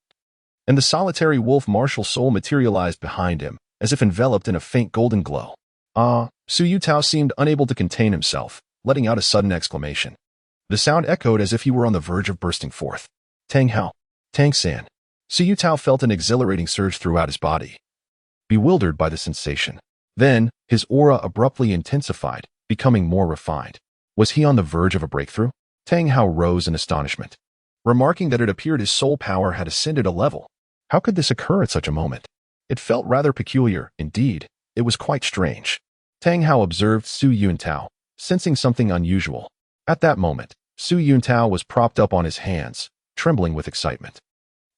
and the solitary wolf martial soul materialized behind him, as if enveloped in a faint golden glow. Su Yuntai seemed unable to contain himself, letting out a sudden exclamation. The sound echoed as if he were on the verge of bursting forth. Tanghao, Tangan. Su Yuntai felt an exhilarating surge throughout his body, bewildered by the sensation. Then, his aura abruptly intensified, becoming more refined. Was he on the verge of a breakthrough? Tanghao rose in astonishment, remarking that it appeared his soul power had ascended a level. How could this occur at such a moment? It felt rather peculiar. Indeed, it was quite strange. Tanghao observed Su Yuntao, sensing something unusual. At that moment, Su Yuntao was propped up on his hands, trembling with excitement.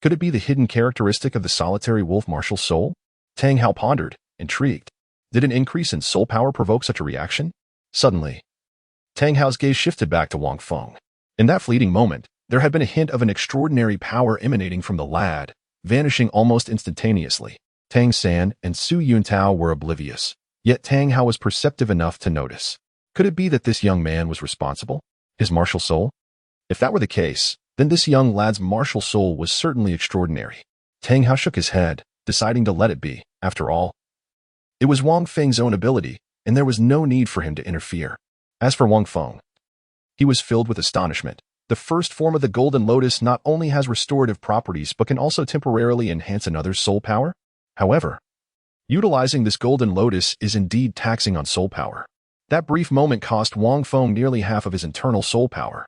Could it be the hidden characteristic of the solitary wolf martial soul? Tanghao pondered, intrigued. Did an increase in soul power provoke such a reaction? Suddenly, Tanghao's gaze shifted back to Wang Feng. In that fleeting moment, there had been a hint of an extraordinary power emanating from the lad, vanishing almost instantaneously. Tangan and Su Yuntao were oblivious, yet Tanghao was perceptive enough to notice. Could it be that this young man was responsible? His martial soul? If that were the case, then this young lad's martial soul was certainly extraordinary. Tanghao shook his head, deciding to let it be. After all, it was Wang Feng's own ability, and there was no need for him to interfere. As for Wang Feng, he was filled with astonishment. The first form of the Golden Lotus not only has restorative properties but can also temporarily enhance another's soul power. However, utilizing this Golden Lotus is indeed taxing on soul power. That brief moment cost Wang Feng nearly half of his internal soul power.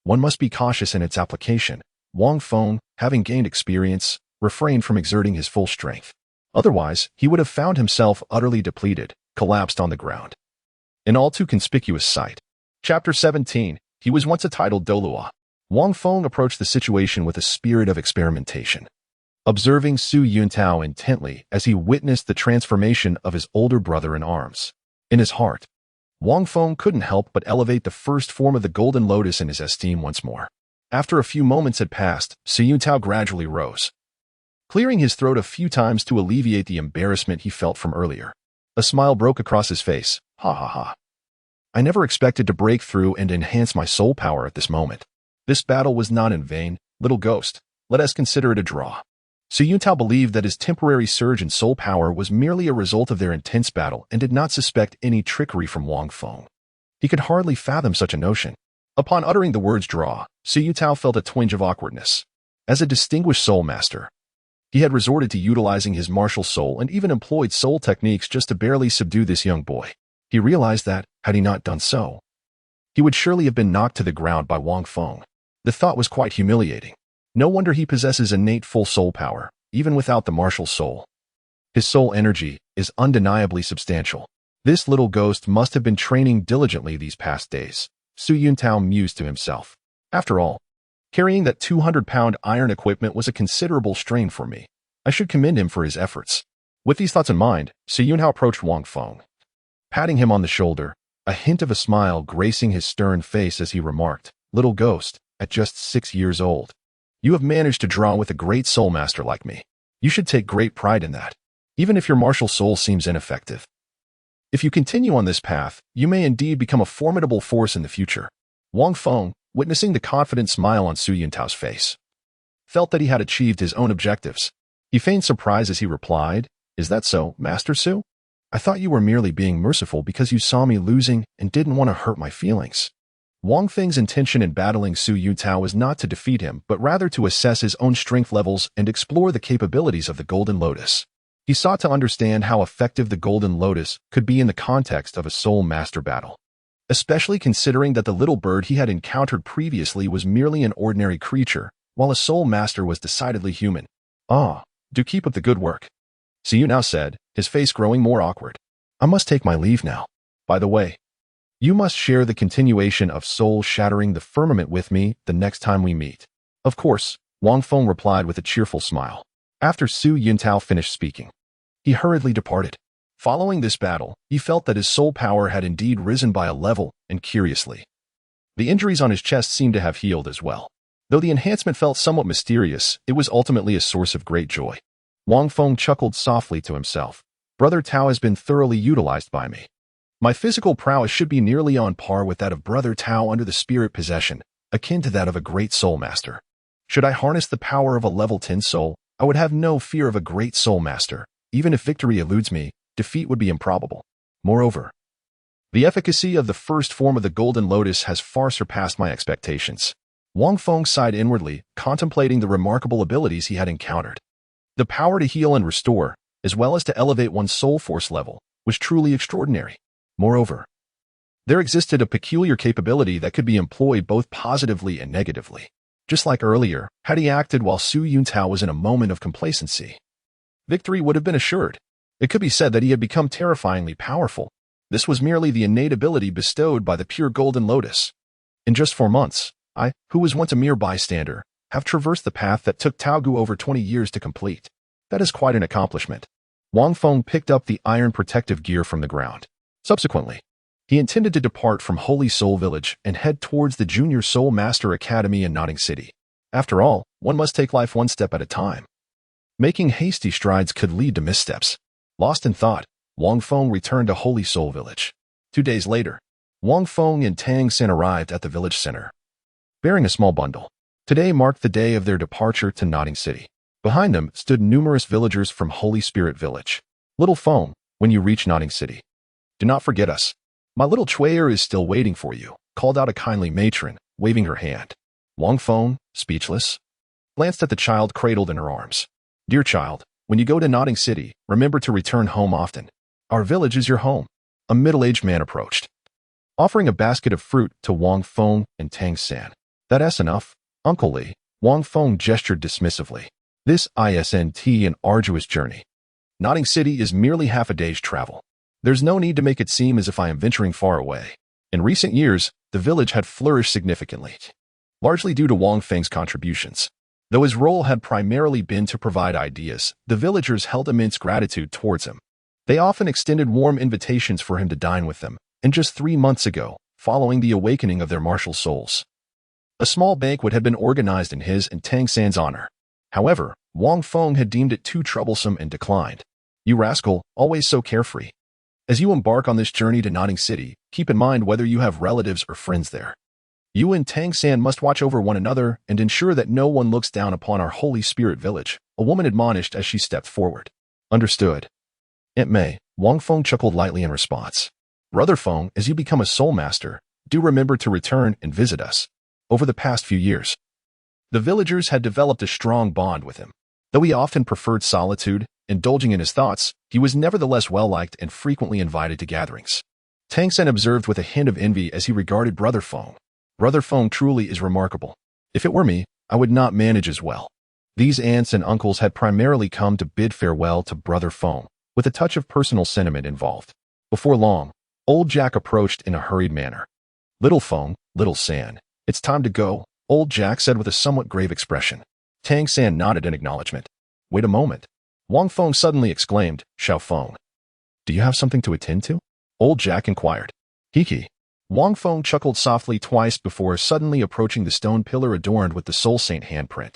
One must be cautious in its application. Wang Feng, having gained experience, refrained from exerting his full strength. Otherwise, he would have found himself utterly depleted, collapsed on the ground. An all too conspicuous sight. Chapter 17. He was once a titled Doolwa. Wang Feng approached the situation with a spirit of experimentation, observing Su Yuntao intently as he witnessed the transformation of his older brother in arms. In his heart, Wang Feng couldn't help but elevate the first form of the Golden Lotus in his esteem once more. After a few moments had passed, Su Yuntao gradually rose, clearing his throat a few times to alleviate the embarrassment he felt from earlier. A smile broke across his face. Ha ha ha. I never expected to break through and enhance my soul power at this moment. This battle was not in vain, little ghost. Let us consider it a draw. Su Yuntao believed that his temporary surge in soul power was merely a result of their intense battle and did not suspect any trickery from Wang Feng. He could hardly fathom such a notion. Upon uttering the words draw, Su Yuntao felt a twinge of awkwardness. As a distinguished soul master, he had resorted to utilizing his martial soul and even employed soul techniques just to barely subdue this young boy. He realized that, had he not done so, he would surely have been knocked to the ground by Wang Feng. The thought was quite humiliating. No wonder he possesses innate full soul power, even without the martial soul. His soul energy is undeniably substantial. This little ghost must have been training diligently these past days, Su Yuntao mused to himself. After all, carrying that 200-pound iron equipment was a considerable strain for me. I should commend him for his efforts. With these thoughts in mind, Su Yuntao approached Wang Feng, patting him on the shoulder, a hint of a smile gracing his stern face as he remarked, "Little ghost, at just 6 years old, you have managed to draw with a great soul master like me. You should take great pride in that, even if your martial soul seems ineffective. If you continue on this path, you may indeed become a formidable force in the future." Wang Feng, witnessing the confident smile on Su Yuntao's face, felt that he had achieved his own objectives. He feigned surprise as he replied, "Is that so, Master Su? I thought you were merely being merciful because you saw me losing and didn't want to hurt my feelings." Wang Feng's intention in battling Su Yuntao was not to defeat him, but rather to assess his own strength levels and explore the capabilities of the Golden Lotus. He sought to understand how effective the Golden Lotus could be in the context of a soul master battle, especially considering that the little bird he had encountered previously was merely an ordinary creature, while a soul master was decidedly human. "Ah, do keep up the good work," Siyu now said, his face growing more awkward. "I must take my leave now. By the way, you must share the continuation of soul shattering the firmament with me the next time we meet." "Of course," Wang Feng replied with a cheerful smile. After Yuntao finished speaking, he hurriedly departed. Following this battle, he felt that his soul power had indeed risen by a level, and curiously, the injuries on his chest seemed to have healed as well. Though the enhancement felt somewhat mysterious, it was ultimately a source of great joy. Wang Feng chuckled softly to himself. "Brother Tao has been thoroughly utilized by me. My physical prowess should be nearly on par with that of Brother Tao under the spirit possession, akin to that of a great soul master. Should I harness the power of a level 10 soul, I would have no fear of a great soul master. Even if victory eludes me, defeat would be improbable. Moreover, the efficacy of the first form of the Golden Lotus has far surpassed my expectations." Wang Feng sighed inwardly, contemplating the remarkable abilities he had encountered. The power to heal and restore, as well as to elevate one's soul force level, was truly extraordinary. Moreover, there existed a peculiar capability that could be employed both positively and negatively. Just like earlier, had he acted while Yuntao was in a moment of complacency, victory would have been assured. It could be said that he had become terrifyingly powerful. This was merely the innate ability bestowed by the pure Golden Lotus. In just 4 months, I, who was once a mere bystander, have traversed the path that took Taogu over 20 years to complete. That is quite an accomplishment. Wang Feng picked up the iron protective gear from the ground. Subsequently, he intended to depart from Holy Soul Village and head towards the Junior Soul Master Academy in Notting City. After all, one must take life one step at a time. Making hasty strides could lead to missteps. Lost in thought, Wang Feng returned to Holy Soul Village. 2 days later, Wang Feng and Tangan arrived at the village center, bearing a small bundle. Today marked the day of their departure to Notting City. Behind them stood numerous villagers from Holy Spirit Village. "Little Feng, when you reach Notting City, do not forget us. My little Chuyer is still waiting for you," called out a kindly matron, waving her hand. Wang Feng, speechless, glanced at the child cradled in her arms. "Dear child, when you go to Notting City, remember to return home often. Our village is your home." A middle-aged man approached, offering a basket of fruit to Wang Feng and Tangan. "That's enough, Uncle Li," Wang Feng gestured dismissively. "This isn't an arduous journey. Notting City is merely half a day's travel. There's no need to make it seem as if I am venturing far away." In recent years, the village had flourished significantly, largely due to Wang Feng's contributions. Though his role had primarily been to provide ideas, the villagers held immense gratitude towards him. They often extended warm invitations for him to dine with them, and just 3 months ago, following the awakening of their martial souls, a small banquet had been organized in his and Tangan's honor. However, Wang Feng had deemed it too troublesome and declined. "You rascal, always so carefree. As you embark on this journey to Notting City, keep in mind whether you have relatives or friends there. You and Tangan must watch over one another and ensure that no one looks down upon our Holy Spirit Village," a woman admonished as she stepped forward. "Understood, Aunt May," Wang Feng chuckled lightly in response. "Brother Feng, as you become a soul master, do remember to return and visit us." Over the past few years, the villagers had developed a strong bond with him. Though he often preferred solitude, indulging in his thoughts, he was nevertheless well-liked and frequently invited to gatherings. Tangan observed with a hint of envy as he regarded Brother Feng. "Brother Feng truly is remarkable. If it were me, I would not manage as well." These aunts and uncles had primarily come to bid farewell to Brother Feng, with a touch of personal sentiment involved. Before long, Old Jack approached in a hurried manner. "Little Feng, little San, it's time to go," Old Jack said with a somewhat grave expression. Tangan nodded in acknowledgement. "Wait a moment," Wang Feng suddenly exclaimed, "Xiao Feng, do you have something to attend to?" Old Jack inquired. "Hiki." Wang Feng chuckled softly twice before suddenly approaching the stone pillar adorned with the Soul Saint handprint.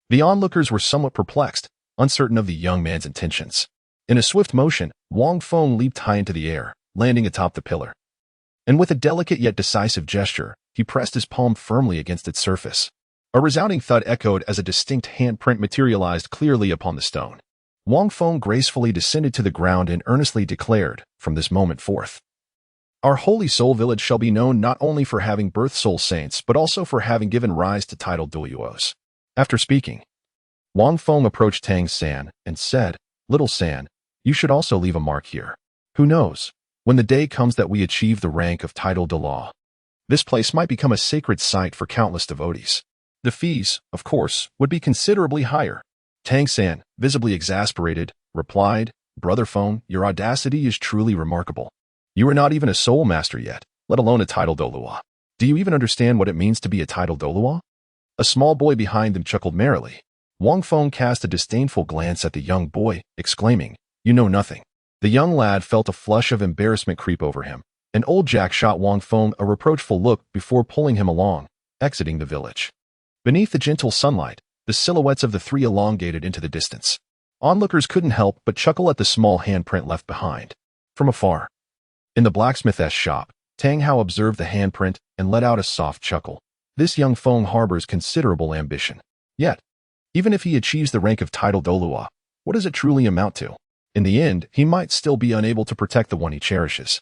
The onlookers were somewhat perplexed, uncertain of the young man's intentions. In a swift motion, Wang Feng leaped high into the air, landing atop the pillar. And with a delicate yet decisive gesture, he pressed his palm firmly against its surface. A resounding thud echoed as a distinct handprint materialized clearly upon the stone. Wang Feng gracefully descended to the ground and earnestly declared, "From this moment forth, our Holy Soul Village shall be known not only for having birthed soul saints, but also for having given rise to titled Duelos." After speaking, Wang Feng approached Tangan and said, "Little San, You should also leave a mark here. Who knows? When the day comes that we achieve the rank of title Douluo, this place might become a sacred site for countless devotees. The fees, of course, would be considerably higher. Tang-san, visibly exasperated, replied, Brother Feng, your audacity is truly remarkable. You are not even a soul master yet, let alone a title Douluo. Do you even understand what it means to be a title Douluo? A small boy behind them chuckled merrily. Wang Feng cast a disdainful glance at the young boy, exclaiming, You know nothing. The young lad felt a flush of embarrassment creep over him, and old Jack shot Wang Feng a reproachful look before pulling him along, exiting the village. Beneath the gentle sunlight, the silhouettes of the three elongated into the distance. Onlookers couldn't help but chuckle at the small handprint left behind. From afar, in the blacksmith's shop, Tanghao observed the handprint and let out a soft chuckle. This young Feng harbors considerable ambition. Yet, even if he achieves the rank of title Douluo, what does it truly amount to? In the end, he might still be unable to protect the one he cherishes.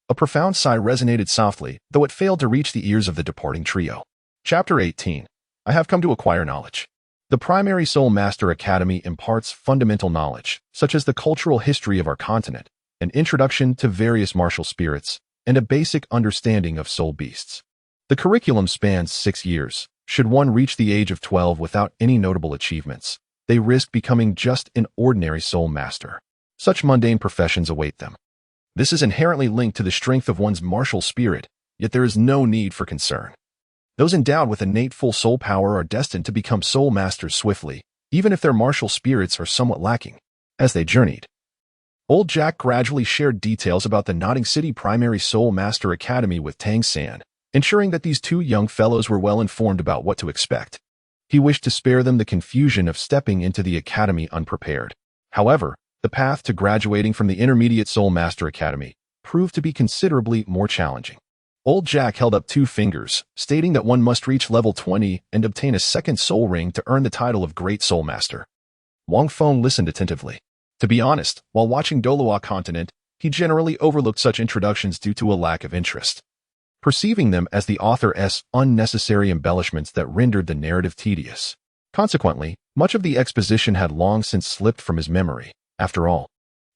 A profound sigh resonated softly, though it failed to reach the ears of the departing trio. Chapter 18. I have come to acquire knowledge. The Primary Soul Master Academy imparts fundamental knowledge, such as the cultural history of our continent, an introduction to various martial spirits, and a basic understanding of soul beasts. The curriculum spans 6 years. Should one reach the age of 12 without any notable achievements, they risk becoming just an ordinary soul master. Such mundane professions await them. This is inherently linked to the strength of one's martial spirit, yet there is no need for concern. Those endowed with innate full soul power are destined to become soul masters swiftly, even if their martial spirits are somewhat lacking. As they journeyed, old Jack gradually shared details about the Notting City Primary Soul Master Academy with Tang-san, ensuring that these two young fellows were well informed about what to expect. He wished to spare them the confusion of stepping into the academy unprepared. However, the path to graduating from the Intermediate Soul Master Academy proved to be considerably more challenging. Old Jack held up 2 fingers, stating that one must reach level 20 and obtain a second soul ring to earn the title of Great Soul Master. Wang Feng listened attentively. To be honest, while watching Douluo Continent, he generally overlooked such introductions due to a lack of interest, perceiving them as the author's unnecessary embellishments that rendered the narrative tedious. Consequently, much of the exposition had long since slipped from his memory. After all,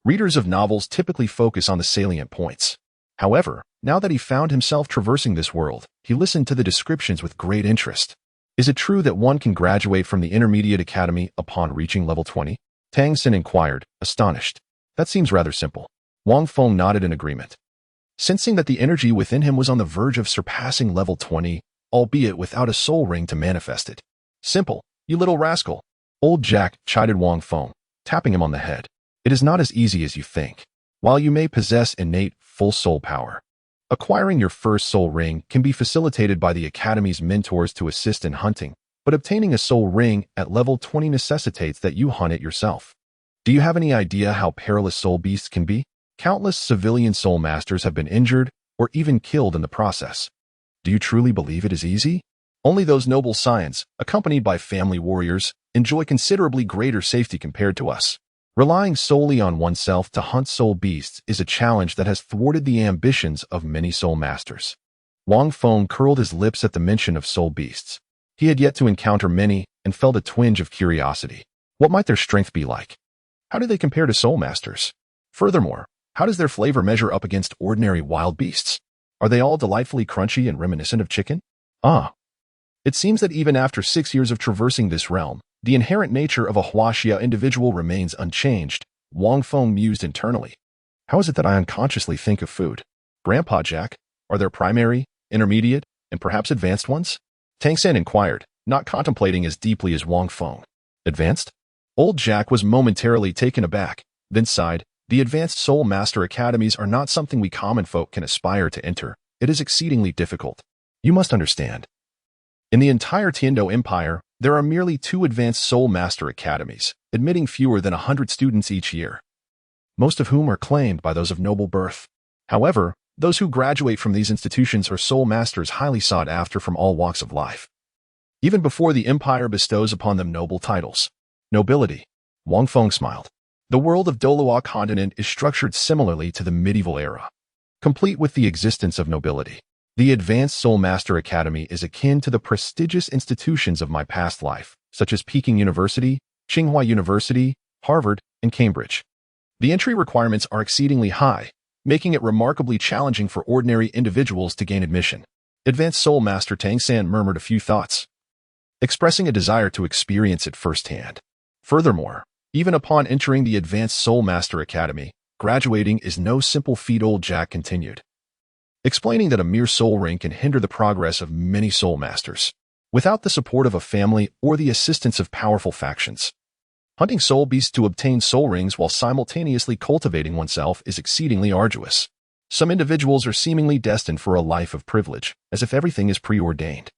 readers of novels typically focus on the salient points. However, now that he found himself traversing this world, he listened to the descriptions with great interest. Is it true that one can graduate from the Intermediate Academy upon reaching level 20? Tang-san inquired, astonished. That seems rather simple. Wang Feng nodded in agreement, sensing that the energy within him was on the verge of surpassing level 20, albeit without a soul ring to manifest it. Simple, you little rascal. Old Jack chided Wang Feng, tapping him on the head. It is not as easy as you think. While you may possess innate full soul power, acquiring your first soul ring can be facilitated by the Academy's mentors to assist in hunting, but obtaining a soul ring at level 20 necessitates that you hunt it yourself. Do you have any idea how perilous soul beasts can be? Countless civilian soul masters have been injured or even killed in the process. Do you truly believe it is easy? Only those noble scions, accompanied by family warriors, enjoy considerably greater safety compared to us. Relying solely on oneself to hunt soul beasts is a challenge that has thwarted the ambitions of many soul masters. Wang Feng curled his lips at the mention of soul beasts. He had yet to encounter many and felt a twinge of curiosity. What might their strength be like? How do they compare to soul masters? Furthermore, how does their flavor measure up against ordinary wild beasts? Are they all delightfully crunchy and reminiscent of chicken? It seems that even after 6 years of traversing this realm, the inherent nature of a Huaxia individual remains unchanged. Wang Feng mused internally. How is it that I unconsciously think of food? Grandpa Jack, are there primary, intermediate, and perhaps advanced ones? Tang-san inquired, not contemplating as deeply as Wang Feng. Advanced? Old Jack was momentarily taken aback, then sighed. The Advanced Soul Master Academies are not something we common folk can aspire to enter. It is exceedingly difficult. You must understand. In the entire Tiando Empire, there are merely 2 Advanced Soul Master Academies, admitting fewer than 100 students each year, most of whom are claimed by those of noble birth. However, those who graduate from these institutions are soul masters highly sought after from all walks of life, even before the Empire bestows upon them noble titles. Nobility. Wang Feng smiled. The world of Douluo Continent is structured similarly to the medieval era, complete with the existence of nobility. The Advanced Soul Master Academy is akin to the prestigious institutions of my past life, such as Peking University, Tsinghua University, Harvard, and Cambridge. The entry requirements are exceedingly high, making it remarkably challenging for ordinary individuals to gain admission. Advanced Soul Master Tangan murmured a few thoughts, expressing a desire to experience it firsthand. Furthermore, even upon entering the Advanced Soul Master Academy, graduating is no simple feat. Old Jack continued, explaining that a mere soul ring can hinder the progress of many soul masters. Without the support of a family or the assistance of powerful factions, hunting soul beasts to obtain soul rings while simultaneously cultivating oneself is exceedingly arduous. Some individuals are seemingly destined for a life of privilege, as if everything is preordained,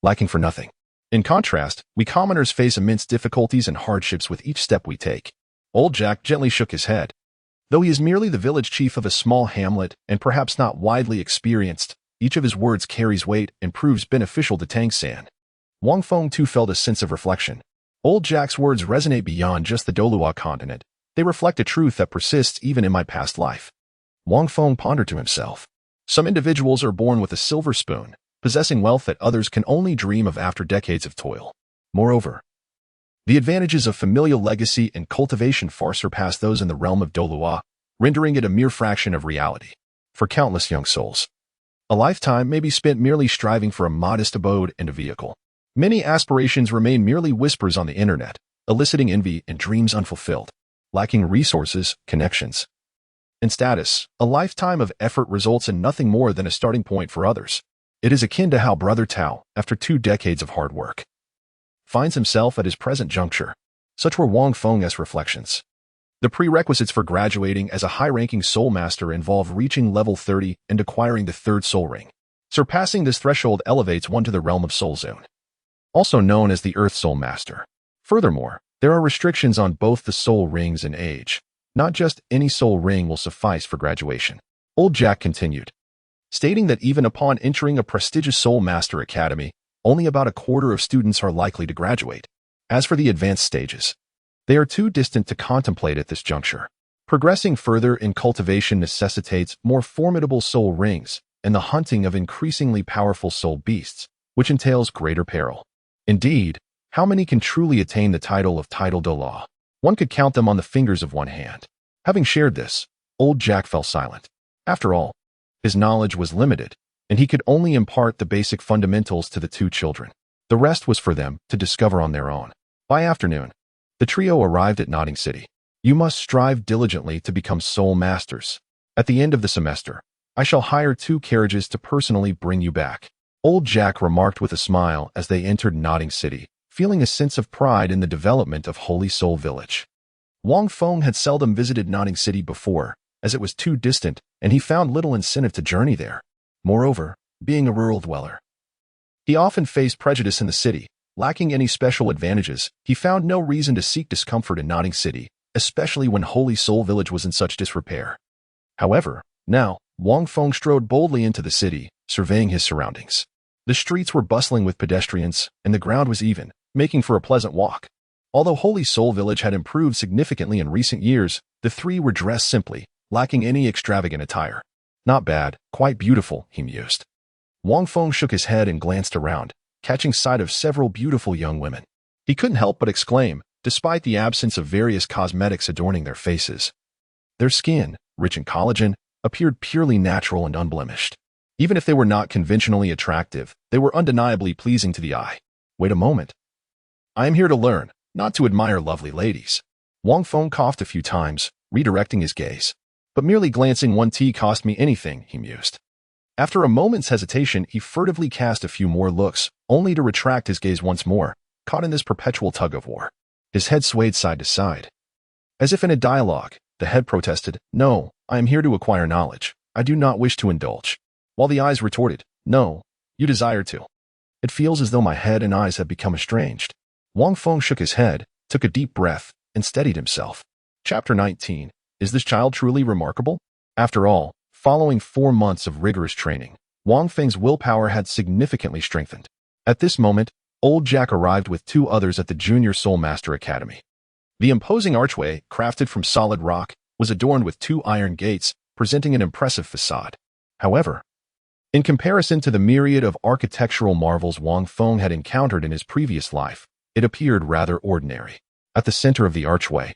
lacking for nothing. In contrast, we commoners face immense difficulties and hardships with each step we take. Old Jack gently shook his head. Though he is merely the village chief of a small hamlet and perhaps not widely experienced, each of his words carries weight and proves beneficial to Tangan. Wang Feng too felt a sense of reflection. Old Jack's words resonate beyond just the Douluo Continent. They reflect a truth that persists even in my past life. Wang Feng pondered to himself. Some individuals are born with a silver spoon, possessing wealth that others can only dream of after decades of toil. Moreover, the advantages of familial legacy and cultivation far surpass those in the realm of Doolwa, rendering it a mere fraction of reality. For countless young souls, a lifetime may be spent merely striving for a modest abode and a vehicle. Many aspirations remain merely whispers on the internet, eliciting envy and dreams unfulfilled. Lacking resources, connections, and status, a lifetime of effort results in nothing more than a starting point for others. It is akin to how Brother Tao, after 2 decades of hard work, finds himself at his present juncture. Such were Wang Feng's reflections. The prerequisites for graduating as a high-ranking soul master involve reaching level 30 and acquiring the 3rd soul ring. Surpassing this threshold elevates one to the realm of Soul Zone, also known as the Earth Soul Master. Furthermore, there are restrictions on both the soul rings and age. Not just any soul ring will suffice for graduation. Old Jack continued, stating that even upon entering a prestigious Soul Master Academy, only about a quarter of students are likely to graduate. As for the advanced stages, they are too distant to contemplate at this juncture. Progressing further in cultivation necessitates more formidable soul rings and the hunting of increasingly powerful soul beasts, which entails greater peril. Indeed, how many can truly attain the title of Douluo? One could count them on the fingers of one hand. Having shared this, Old Jack fell silent. After all, his knowledge was limited, and he could only impart the basic fundamentals to the 2 children. The rest was for them to discover on their own. By afternoon, the trio arrived at Nodding City. You must strive diligently to become soul masters. At the end of the semester, I shall hire 2 carriages to personally bring you back. Old Jack remarked with a smile as they entered Nodding City, feeling a sense of pride in the development of Holy Soul Village. Wang Feng had seldom visited Nodding City before, as it was too distant and he found little incentive to journey there. Moreover, being a rural dweller, he often faced prejudice in the city. Lacking any special advantages, he found no reason to seek discomfort in Nodding City, especially when Holy Soul Village was in such disrepair. However, now, Wang Feng strode boldly into the city, surveying his surroundings. The streets were bustling with pedestrians, and the ground was even, making for a pleasant walk. Although Holy Soul Village had improved significantly in recent years, the 3 were dressed simply, lacking any extravagant attire. Not bad, quite beautiful, he mused. Wang Feng shook his head and glanced around, catching sight of several beautiful young women. He couldn't help but exclaim, despite the absence of various cosmetics adorning their faces. Their skin, rich in collagen, appeared purely natural and unblemished. Even if they were not conventionally attractive, they were undeniably pleasing to the eye. Wait a moment. I am here to learn, not to admire lovely ladies. Wang Feng coughed a few times, redirecting his gaze. But merely glancing 1 tea cost me anything, he mused. After a moment's hesitation, he furtively cast a few more looks, only to retract his gaze once more, caught in this perpetual tug-of-war. His head swayed side to side. As if in a dialogue, the head protested, "No, I am here to acquire knowledge. I do not wish to indulge." While the eyes retorted, "No, you desire to." It feels as though my head and eyes have become estranged. Wang Feng shook his head, took a deep breath, and steadied himself. Chapter 19. Is this child truly remarkable? After all, following 4 months of rigorous training, Wang Feng's willpower had significantly strengthened. At this moment, Old Jack arrived with 2 others at the Junior Soul Master Academy. The imposing archway, crafted from solid rock, was adorned with 2 iron gates, presenting an impressive facade. However, in comparison to the myriad of architectural marvels Wang Feng had encountered in his previous life, it appeared rather ordinary. At the center of the archway,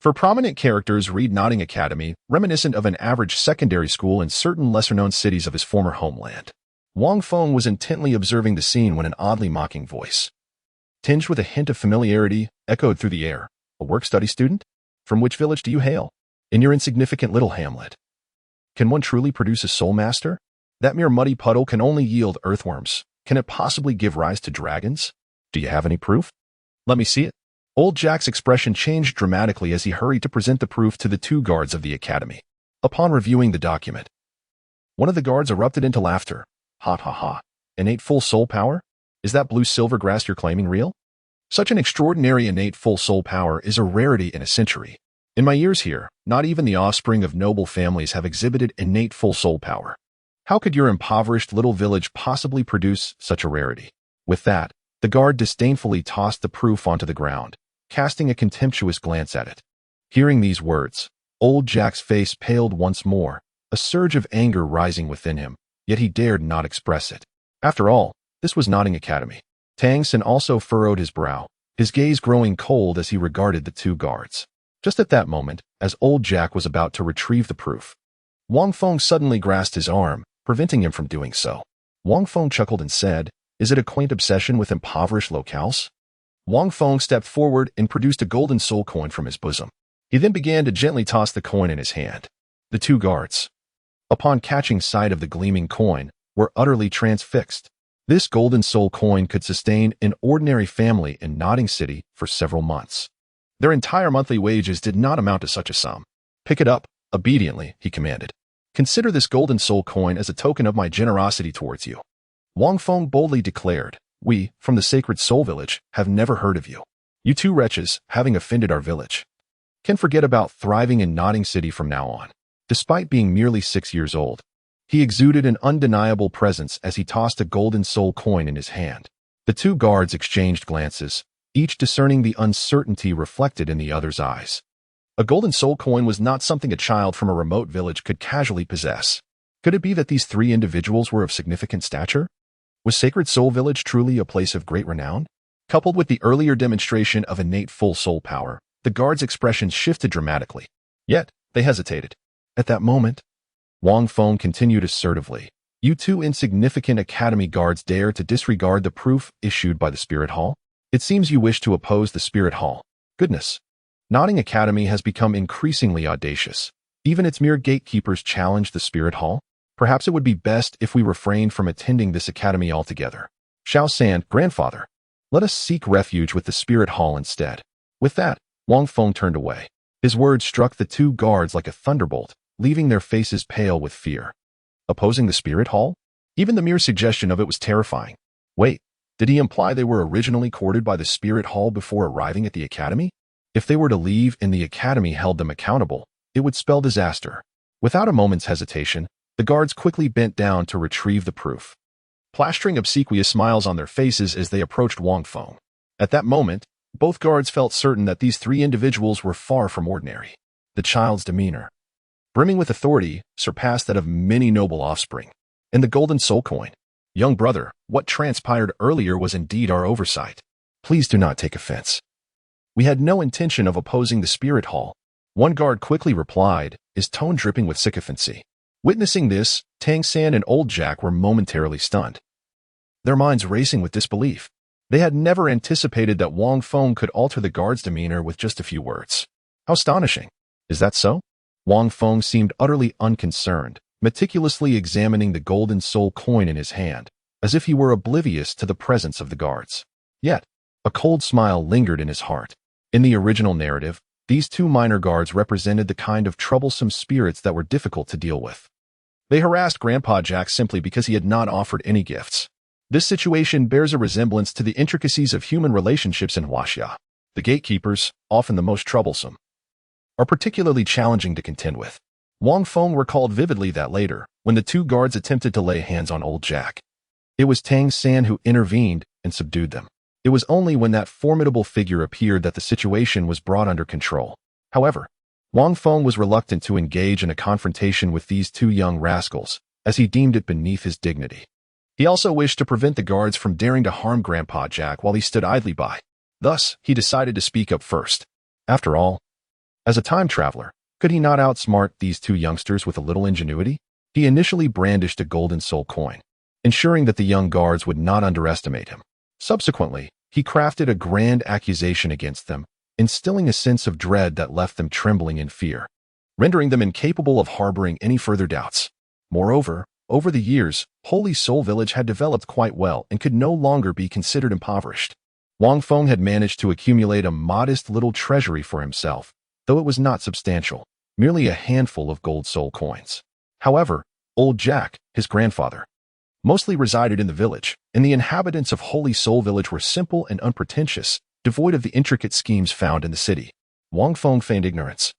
For prominent characters, read Nodding Academy, reminiscent of an average secondary school in certain lesser-known cities of his former homeland. Wang Feng was intently observing the scene when an oddly mocking voice, tinged with a hint of familiarity, echoed through the air. A work-study student? From which village do you hail? In your insignificant little hamlet. Can one truly produce a soul master? That mere muddy puddle can only yield earthworms. Can it possibly give rise to dragons? Do you have any proof? Let me see it. Old Jack's expression changed dramatically as he hurried to present the proof to the two guards of the academy. Upon reviewing the document, one of the guards erupted into laughter. Ha ha ha. Innate full soul power? Is that blue silver grass you're claiming real? Such an extraordinary innate full soul power is a rarity in a century. In my years here, not even the offspring of noble families have exhibited innate full soul power. How could your impoverished little village possibly produce such a rarity? With that, the guard disdainfully tossed the proof onto the ground, casting a contemptuous glance at it. Hearing these words, old Jack's face paled once more, a surge of anger rising within him, yet he dared not express it. After all, this was Nodding Academy. Tangan also furrowed his brow, his gaze growing cold as he regarded the two guards. Just at that moment, as old Jack was about to retrieve the proof, Wang Feng suddenly grasped his arm, preventing him from doing so. Wang Feng chuckled and said, "Is it a quaint obsession with impoverished locales?" Wang Feng stepped forward and produced a golden soul coin from his bosom. He then began to gently toss the coin in his hand. The two guards, upon catching sight of the gleaming coin, were utterly transfixed. This golden soul coin could sustain an ordinary family in Nodding City for several months. Their entire monthly wages did not amount to such a sum. "Pick it up, obediently," he commanded. "Consider this golden soul coin as a token of my generosity towards you." Wang Feng boldly declared, "We, from the Sacred Soul Village, have never heard of you. You two wretches, having offended our village, can forget about thriving in Nodding City from now on." Despite being merely 6 years old, he exuded an undeniable presence as he tossed a golden soul coin in his hand. The two guards exchanged glances, each discerning the uncertainty reflected in the other's eyes. A golden soul coin was not something a child from a remote village could casually possess. Could it be that these three individuals were of significant stature? Was Sacred Soul Village truly a place of great renown? Coupled with the earlier demonstration of innate full soul power, the guards' expressions shifted dramatically. Yet, they hesitated. At that moment, Wang Feng continued assertively, "You two insignificant academy guards dare to disregard the proof issued by the Spirit Hall? It seems you wish to oppose the Spirit Hall. Goodness. Nodding Academy has become increasingly audacious. Even its mere gatekeepers challenge the Spirit Hall. Perhaps it would be best if we refrained from attending this academy altogether. Xiao San, grandfather, let us seek refuge with the Spirit Hall instead." With that, Wang Feng turned away. His words struck the two guards like a thunderbolt, leaving their faces pale with fear. Opposing the Spirit Hall? Even the mere suggestion of it was terrifying. Wait, did he imply they were originally courted by the Spirit Hall before arriving at the academy? If they were to leave and the academy held them accountable, it would spell disaster. Without a moment's hesitation, the guards quickly bent down to retrieve the proof, plastering obsequious smiles on their faces as they approached Wang Feng. At that moment, both guards felt certain that these three individuals were far from ordinary. The child's demeanor, brimming with authority, surpassed that of many noble offspring. And the golden soul coin. "Young brother, what transpired earlier was indeed our oversight. Please do not take offense. We had no intention of opposing the Spirit Hall," one guard quickly replied, his tone dripping with sycophancy. Witnessing this, Tangan and old Jack were momentarily stunned, their minds racing with disbelief. They had never anticipated that Wang Feng could alter the guard's demeanor with just a few words. How astonishing. Is that so? Wang Feng seemed utterly unconcerned, meticulously examining the golden soul coin in his hand, as if he were oblivious to the presence of the guards. Yet, a cold smile lingered in his heart. In the original narrative, these two minor guards represented the kind of troublesome spirits that were difficult to deal with. They harassed Grandpa Jack simply because he had not offered any gifts. This situation bears a resemblance to the intricacies of human relationships in Huaxia. The gatekeepers, often the most troublesome, are particularly challenging to contend with. Wang Feng recalled vividly that later, when the two guards attempted to lay hands on old Jack, it was Tangan who intervened and subdued them. It was only when that formidable figure appeared that the situation was brought under control. However, Wang Feng was reluctant to engage in a confrontation with these two young rascals, as he deemed it beneath his dignity. He also wished to prevent the guards from daring to harm Grandpa Jack while he stood idly by. Thus, he decided to speak up first. After all, As a time traveler, could he not outsmart these two youngsters with a little ingenuity? He initially brandished a golden soul coin, ensuring that the young guards would not underestimate him. Subsequently, he crafted a grand accusation against them, instilling a sense of dread that left them trembling in fear, rendering them incapable of harboring any further doubts. Moreover, over the years, Holy Soul Village had developed quite well and could no longer be considered impoverished. Wang Feng had managed to accumulate a modest little treasury for himself, though it was not substantial, merely a handful of gold soul coins. However, old Jack, his grandfather, mostly resided in the village, and the inhabitants of Holy Soul Village were simple and unpretentious, devoid of the intricate schemes found in the city. Wang Feng feigned ignorance,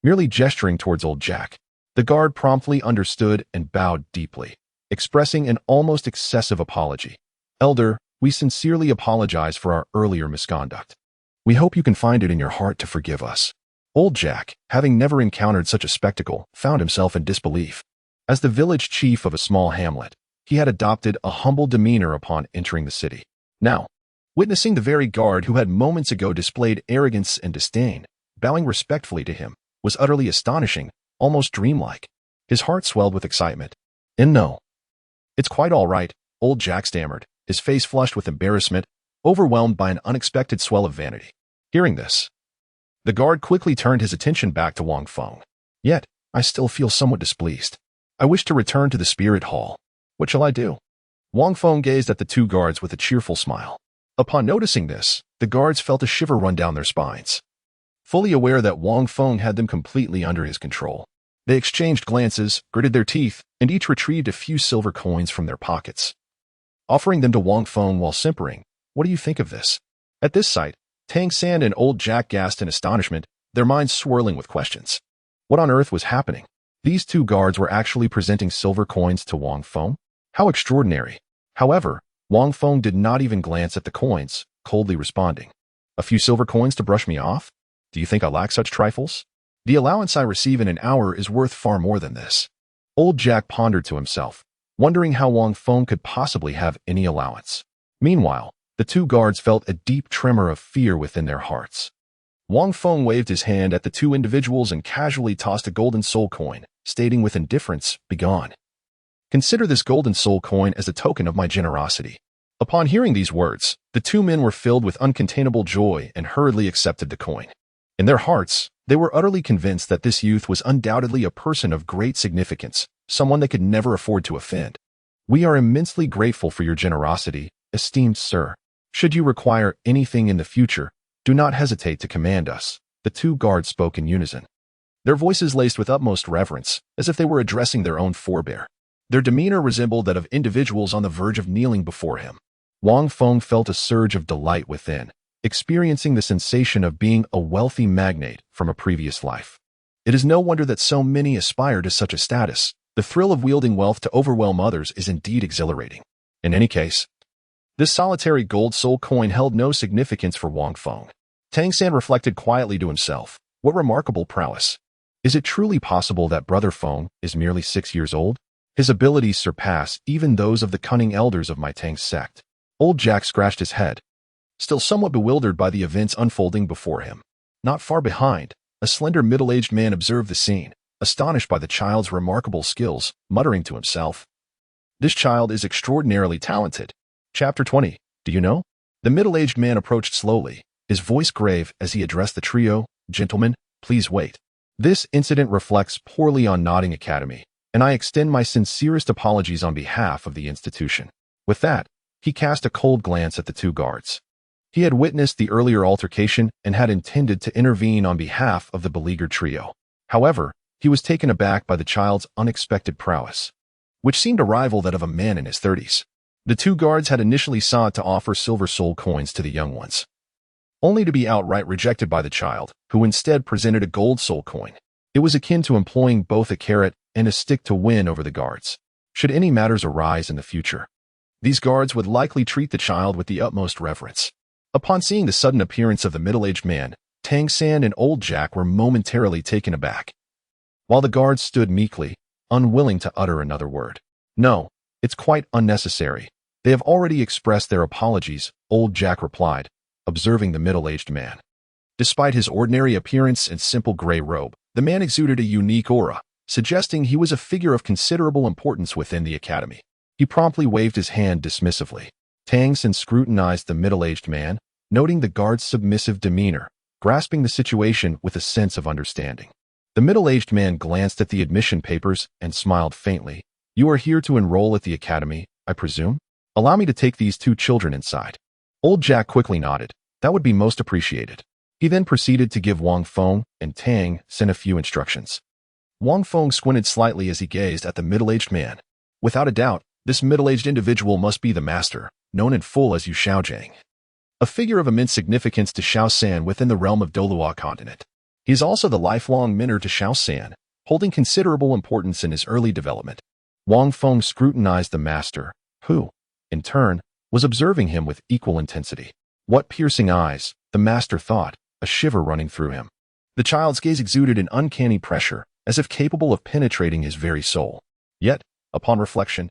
merely gesturing towards old Jack. The guard promptly understood and bowed deeply, expressing an almost excessive apology. Elder, we sincerely apologize for our earlier misconduct. We hope you can find it in your heart to forgive us. Old Jack, having never encountered such a spectacle, found himself in disbelief. As the village chief of a small hamlet, he had adopted a humble demeanor upon entering the city. Now, witnessing the very guard who had moments ago displayed arrogance and disdain, bowing respectfully to him, was utterly astonishing, almost dreamlike. His heart swelled with excitement. And no, it's quite all right, old Jack stammered, his face flushed with embarrassment, overwhelmed by an unexpected swell of vanity. Hearing this, the guard quickly turned his attention back to Wang Feng. Yet, I still feel somewhat displeased. I wish to return to the spirit hall. What shall I do? Wang Feng gazed at the two guards with a cheerful smile. Upon noticing this, the guards felt a shiver run down their spines. Fully aware that Wang Feng had them completely under his control, they exchanged glances, gritted their teeth, and each retrieved a few silver coins from their pockets, offering them to Wang Feng while simpering. What do you think of this? At this sight, Tangan and old Jack gasped in astonishment, their minds swirling with questions. What on earth was happening? These two guards were actually presenting silver coins to Wang Feng? How extraordinary. However, Wang Feng did not even glance at the coins, coldly responding. A few silver coins to brush me off? Do you think I lack such trifles? The allowance I receive in an hour is worth far more than this. Old Jack pondered to himself, wondering how Wang Feng could possibly have any allowance. Meanwhile, the two guards felt a deep tremor of fear within their hearts. Wang Feng waved his hand at the two individuals and casually tossed a golden soul coin, stating with indifference, "Begone. Consider this golden soul coin as a token of my generosity." Upon hearing these words, the two men were filled with uncontainable joy and hurriedly accepted the coin. In their hearts, they were utterly convinced that this youth was undoubtedly a person of great significance, someone they could never afford to offend. "We are immensely grateful for your generosity, esteemed sir. Should you require anything in the future, do not hesitate to command us." The two guards spoke in unison, their voices laced with utmost reverence, as if they were addressing their own forebear. Their demeanor resembled that of individuals on the verge of kneeling before him. Wang Feng felt a surge of delight within, experiencing the sensation of being a wealthy magnate from a previous life. It is no wonder that so many aspire to such a status. The thrill of wielding wealth to overwhelm others is indeed exhilarating. In any case, this solitary gold soul coin held no significance for Wang Feng. Tangan reflected quietly to himself, what remarkable prowess. Is it truly possible that Brother Feng is merely 6 years old? His abilities surpass even those of the cunning elders of my Tang sect. Old Jack scratched his head, still somewhat bewildered by the events unfolding before him. Not far behind, a slender middle-aged man observed the scene, astonished by the child's remarkable skills, muttering to himself, "This child is extraordinarily talented." Chapter 20. Do you know? The middle-aged man approached slowly, his voice grave as he addressed the trio. "Gentlemen, please wait. This incident reflects poorly on Nodding Academy, and I extend my sincerest apologies on behalf of the institution." With that, he cast a cold glance at the two guards. He had witnessed the earlier altercation and had intended to intervene on behalf of the beleaguered trio. However, he was taken aback by the child's unexpected prowess, which seemed to rival that of a man in his 30s. The two guards had initially sought to offer silver soul coins to the young ones, only to be outright rejected by the child, who instead presented a gold soul coin. It was akin to employing both a carrot and a stick to win over the guards. Should any matters arise in the future, these guards would likely treat the child with the utmost reverence. Upon seeing the sudden appearance of the middle-aged man, Tangan and old Jack were momentarily taken aback, while the guards stood meekly, unwilling to utter another word. "No, it's quite unnecessary. They have already expressed their apologies," old Jack replied, observing the middle-aged man. Despite his ordinary appearance and simple gray robe, the man exuded a unique aura, suggesting he was a figure of considerable importance within the academy. He promptly waved his hand dismissively. Tangan scrutinized the middle-aged man, noting the guard's submissive demeanor, grasping the situation with a sense of understanding. The middle-aged man glanced at the admission papers and smiled faintly. "You are here to enroll at the academy, I presume? Allow me to take these two children inside." Old Jack quickly nodded. "That would be most appreciated." He then proceeded to give Wang Feng and Tangan a few instructions. Wang Feng squinted slightly as he gazed at the middle-aged man. Without a doubt, this middle-aged individual must be the master, known in full as Yu Shaojiang, a figure of immense significance to Shaosan within the realm of Douluo Continent. He is also the lifelong mentor to Shaosan, holding considerable importance in his early development. Wang Feng scrutinized the master, who, in turn, was observing him with equal intensity. What piercing eyes, the master thought, a shiver running through him. The child's gaze exuded an uncanny pressure, as if capable of penetrating his very soul. Yet, upon reflection,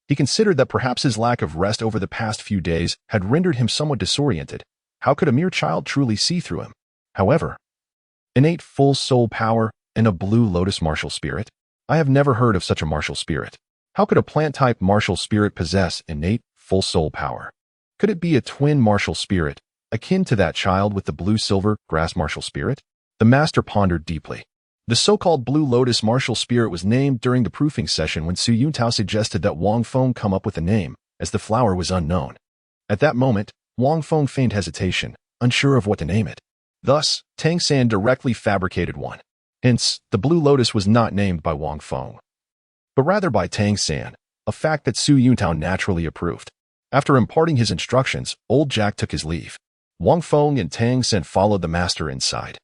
he considered that perhaps his lack of rest over the past few days had rendered him somewhat disoriented. How could a mere child truly see through him? However, innate full soul power and a blue lotus martial spirit? I have never heard of such a martial spirit. How could a plant-type martial spirit possess innate full soul power? Could it be a twin martial spirit, akin to that child with the blue-silver grass martial spirit? The master pondered deeply. The so-called Blue Lotus martial spirit was named during the proofing session when Yuntao suggested that Wang Feng come up with a name, as the flower was unknown. At that moment, Wang Feng feigned hesitation, unsure of what to name it. Thus, Tangan directly fabricated one. Hence, the Blue Lotus was not named by Wang Feng, but rather by Tangan, a fact that Yuntao naturally approved. After imparting his instructions, old Jack took his leave. Wang Feng and Tangan followed the master inside.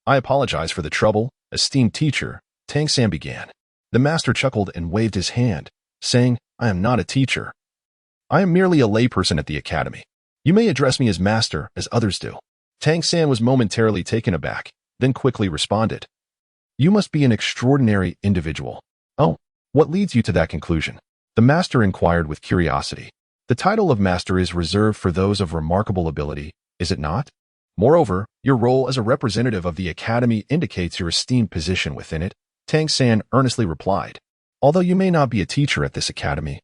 "I apologize for the trouble, esteemed teacher," Tangan began. The master chuckled and waved his hand, saying, "I am not a teacher. I am merely a layperson at the academy. You may address me as master, as others do." Tangan was momentarily taken aback, then quickly responded, "You must be an extraordinary individual." "Oh, what leads you to that conclusion?" The master inquired with curiosity. "The title of master is reserved for those of remarkable ability, is it not? Moreover, your role as a representative of the academy indicates your esteemed position within it," Tangan earnestly replied. "Although you may not be a teacher at this academy,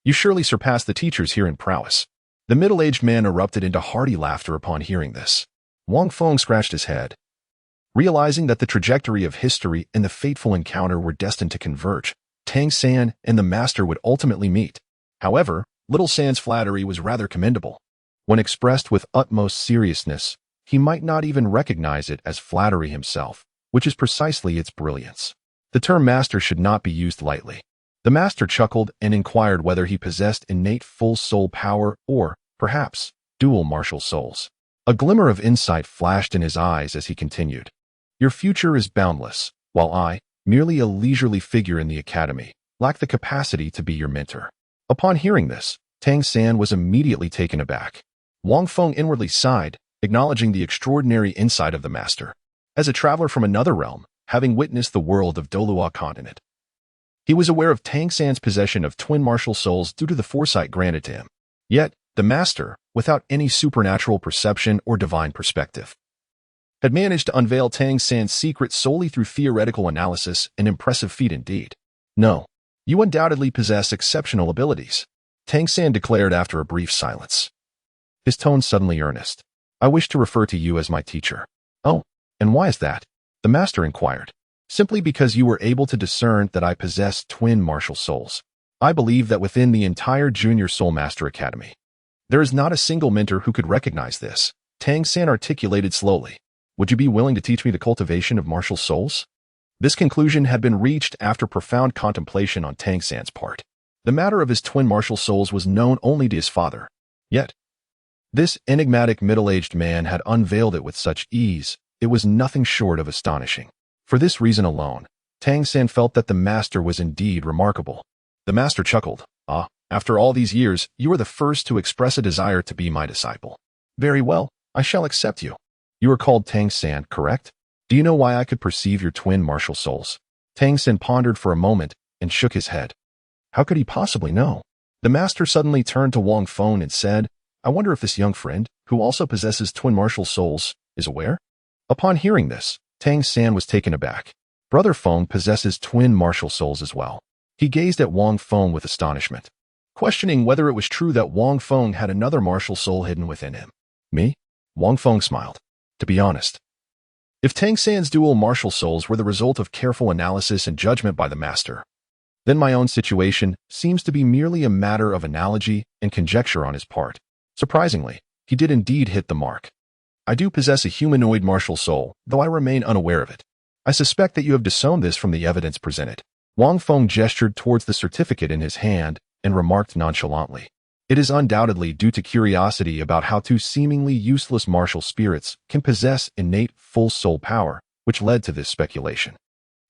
you surely surpass the teachers here in prowess." The middle-aged man erupted into hearty laughter upon hearing this. Wang Feng scratched his head. Realizing that the trajectory of history and the fateful encounter were destined to converge, Tangan and the master would ultimately meet. However, Little San's flattery was rather commendable. When expressed with utmost seriousness, he might not even recognize it as flattery himself, which is precisely its brilliance. The term master should not be used lightly. The master chuckled and inquired whether he possessed innate full soul power or, perhaps, dual martial souls. A glimmer of insight flashed in his eyes as he continued. "Your future is boundless, while I, merely a leisurely figure in the academy, lack the capacity to be your mentor." Upon hearing this, Tangan was immediately taken aback. Wang Feng inwardly sighed, acknowledging the extraordinary insight of the master. As a traveler from another realm, having witnessed the world of Douluo Continent, he was aware of Tangan's possession of twin martial souls due to the foresight granted to him. Yet, the master, without any supernatural perception or divine perspective, had managed to unveil Tangan's secret solely through theoretical analysis, an impressive feat indeed. "No, you undoubtedly possess exceptional abilities," Tangan declared after a brief silence, his tone suddenly earnest. "I wish to refer to you as my teacher." "Oh, and why is that?" the master inquired. "Simply because you were able to discern that I possess twin martial souls. I believe that within the entire Junior Soul Master Academy, there is not a single mentor who could recognize this," Tangan articulated slowly. "Would you be willing to teach me the cultivation of martial souls?" This conclusion had been reached after profound contemplation on Tangan's part. The matter of his twin martial souls was known only to his father. Yet, this enigmatic middle-aged man had unveiled it with such ease, it was nothing short of astonishing. For this reason alone, Tangan felt that the master was indeed remarkable. The master chuckled. "Ah, after all these years, you are the first to express a desire to be my disciple. Very well, I shall accept you. You are called Tangan, correct? Do you know why I could perceive your twin martial souls?" Tangan pondered for a moment and shook his head. How could he possibly know? The master suddenly turned to Wang Feng and said, "I wonder if this young friend, who also possesses twin martial souls, is aware? Upon hearing this, Tang San was taken aback. Brother Feng possesses twin martial souls as well. He gazed at Wang Feng with astonishment, questioning whether it was true that Wang Feng had another martial soul hidden within him. Me? Wang Feng smiled. To be honest, if Tang San's dual martial souls were the result of careful analysis and judgment by the master, then my own situation seems to be merely a matter of analogy and conjecture on his part. Surprisingly, he did indeed hit the mark. I do possess a humanoid martial soul, though I remain unaware of it. I suspect that you have disowned this from the evidence presented. Wang Feng gestured towards the certificate in his hand and remarked nonchalantly. It is undoubtedly due to curiosity about how two seemingly useless martial spirits can possess innate full soul power, which led to this speculation.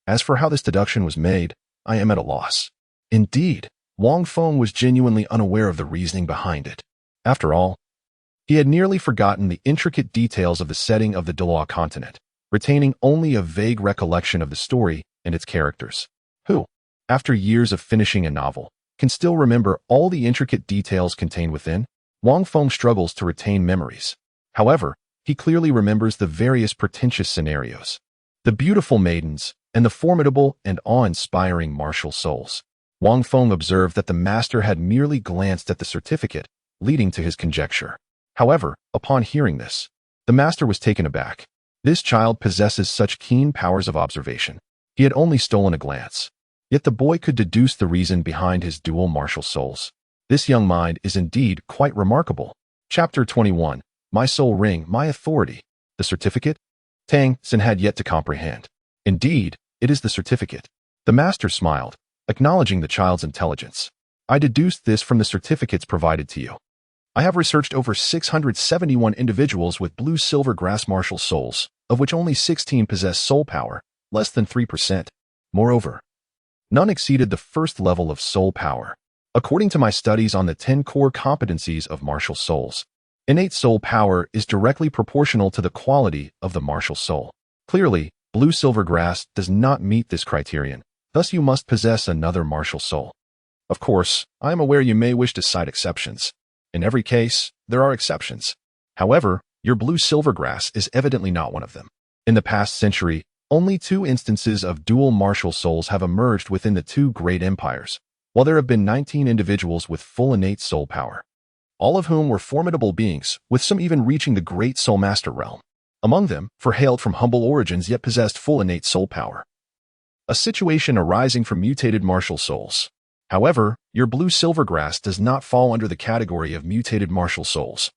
As for how this deduction was made, I am at a loss. Indeed, Wang Feng was genuinely unaware of the reasoning behind it. After all, he had nearly forgotten the intricate details of the setting of the Douluo Continent, retaining only a vague recollection of the story and its characters. Who, after years of finishing a novel, can still remember all the intricate details contained within? Wang Feng struggles to retain memories. However, he clearly remembers the various pretentious scenarios, the beautiful maidens, and the formidable and awe-inspiring martial souls. Wang Feng observed that the master had merely glanced at the certificate, leading to his conjecture. However, upon hearing this, the master was taken aback. This child possesses such keen powers of observation. He had only stolen a glance. Yet the boy could deduce the reason behind his dual martial souls. This young mind is indeed quite remarkable. Chapter 21. My soul ring, my authority. The certificate? Tang San had yet to comprehend. Indeed, it is the certificate. The master smiled, acknowledging the child's intelligence. I deduced this from the certificates provided to you. I have researched over 671 individuals with blue-silver grass martial souls, of which only 16 possess soul power, less than 3%. Moreover, none exceeded the first level of soul power. According to my studies on the 10 core competencies of martial souls, innate soul power is directly proportional to the quality of the martial soul. Clearly, blue-silver grass does not meet this criterion, thus you must possess another martial soul. Of course, I am aware you may wish to cite exceptions. In every case, there are exceptions. However, your blue-silver grass is evidently not one of them. In the past century, only 2 instances of dual martial souls have emerged within the 2 great empires, while there have been 19 individuals with full innate soul power, all of whom were formidable beings, with some even reaching the great soul master realm. Among them, hailed from humble origins yet possessed full innate soul power. A situation arising from mutated martial souls. However, your blue-silver grass does not fall under the category of mutated martial souls.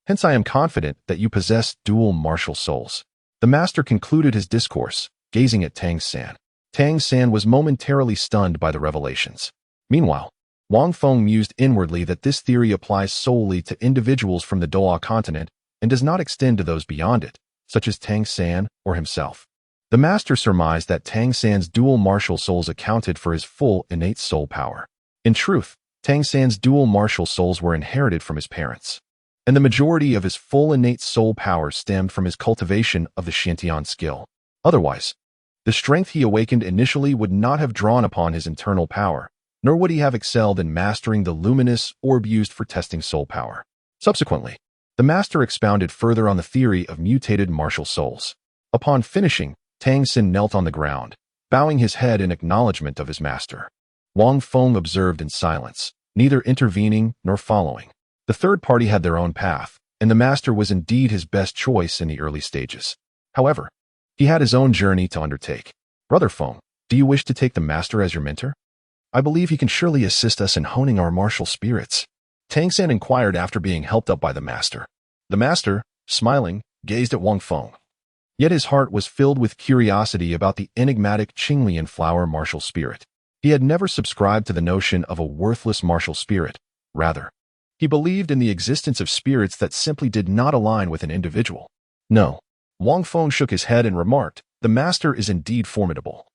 Hence I am confident that you possess dual martial souls. The master concluded his discourse, gazing at Tang San. Tang San was momentarily stunned by the revelations. Meanwhile, Wang Feng mused inwardly that this theory applies solely to individuals from the Douluo Continent and does not extend to those beyond it, such as Tang San or himself. The master surmised that Tang San's dual martial souls accounted for his full innate soul power. In truth, Tang San's dual martial souls were inherited from his parents, and the majority of his full innate soul power stemmed from his cultivation of the Xiantian skill. Otherwise, the strength he awakened initially would not have drawn upon his internal power, nor would he have excelled in mastering the luminous orb used for testing soul power. Subsequently, the master expounded further on the theory of mutated martial souls. Upon finishing, Tang San knelt on the ground, bowing his head in acknowledgement of his master. Wang Feng observed in silence, neither intervening nor following. The third party had their own path, and the master was indeed his best choice in the early stages. However, he had his own journey to undertake. Brother Feng, do you wish to take the master as your mentor? I believe he can surely assist us in honing our martial spirits. Tang San inquired after being helped up by the master. The master, smiling, gazed at Wang Feng. Yet his heart was filled with curiosity about the enigmatic Qinglian flower martial spirit. He had never subscribed to the notion of a worthless martial spirit. Rather, he believed in the existence of spirits that simply did not align with an individual. No. Wang Feng shook his head and remarked, the master is indeed formidable.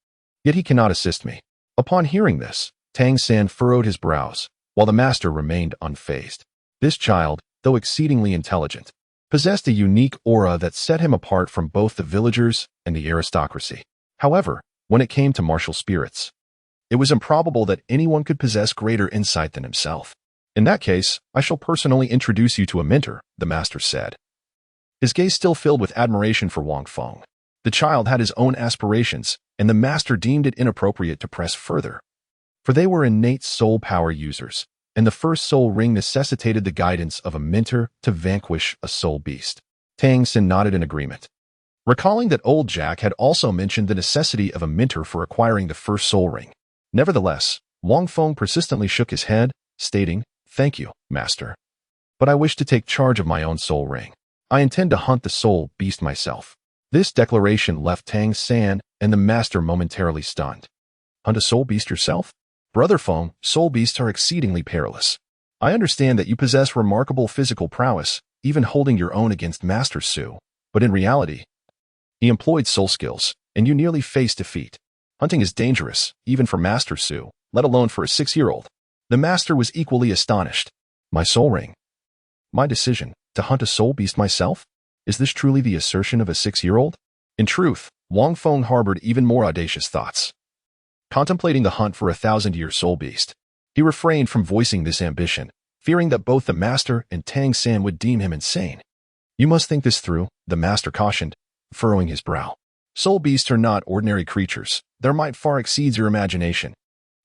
Yet he cannot assist me. Upon hearing this, Tang San furrowed his brows, while the master remained unfazed. This child, though exceedingly intelligent, possessed a unique aura that set him apart from both the villagers and the aristocracy. However, when it came to martial spirits, it was improbable that anyone could possess greater insight than himself. In that case, I shall personally introduce you to a mentor, the master said. his gaze still filled with admiration for Wang Feng. The child had his own aspirations, and the master deemed it inappropriate to press further. For they were innate soul power users, and the first soul ring necessitated the guidance of a mentor to vanquish a soul beast. Tangan nodded in agreement, recalling that old Jack had also mentioned the necessity of a mentor for acquiring the first soul ring. Nevertheless, Wang Feng persistently shook his head, stating, "Thank you, master. But I wish to take charge of my own soul ring. I intend to hunt the soul beast myself." This declaration left Tangan and the master momentarily stunned. "Hunt a soul beast yourself? Brother Feng, soul beasts are exceedingly perilous. I understand that you possess remarkable physical prowess, even holding your own against Master Su, but in reality, he employed soul skills, and you nearly faced defeat. Hunting is dangerous, even for Master Su, let alone for a 6-year-old. The master was equally astonished. "My soul ring? My decision, to hunt a soul beast myself? Is this truly the assertion of a 6-year-old? In truth, Wang Feng harbored even more audacious thoughts. Contemplating the hunt for a 1,000-year soul beast, he refrained from voicing this ambition, fearing that both the master and Tangan would deem him insane. "You must think this through," the master cautioned, furrowing his brow. "Soul beasts are not ordinary creatures. Their might far exceeds your imagination.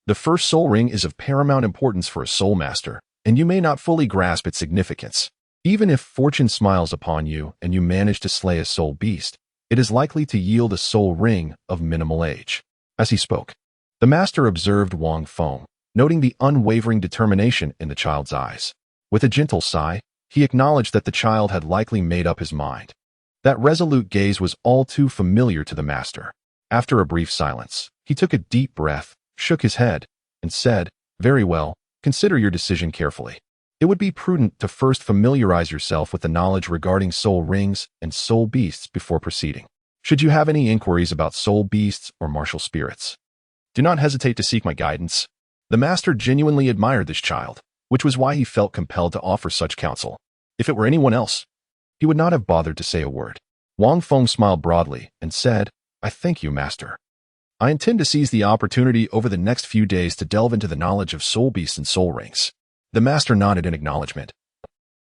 The first soul ring is of paramount importance for a soul master, and you may not fully grasp its significance. Even if fortune smiles upon you and you manage to slay a soul beast, it is likely to yield a soul ring of minimal age." As he spoke, the master observed Wang Feng, noting the unwavering determination in the child's eyes. With a gentle sigh, he acknowledged that the child had likely made up his mind. That resolute gaze was all too familiar to the master. After a brief silence, he took a deep breath, shook his head, and said, "Very well, consider your decision carefully. It would be prudent to first familiarize yourself with the knowledge regarding soul rings and soul beasts before proceeding. Should you have any inquiries about soul beasts or martial spirits, do not hesitate to seek my guidance." The master genuinely admired this child, which was why he felt compelled to offer such counsel. If it were anyone else, he would not have bothered to say a word. Wang Feng smiled broadly and said, "I thank you, master. I intend to seize the opportunity over the next few days to delve into the knowledge of soul beasts and soul rings." The master nodded in acknowledgement,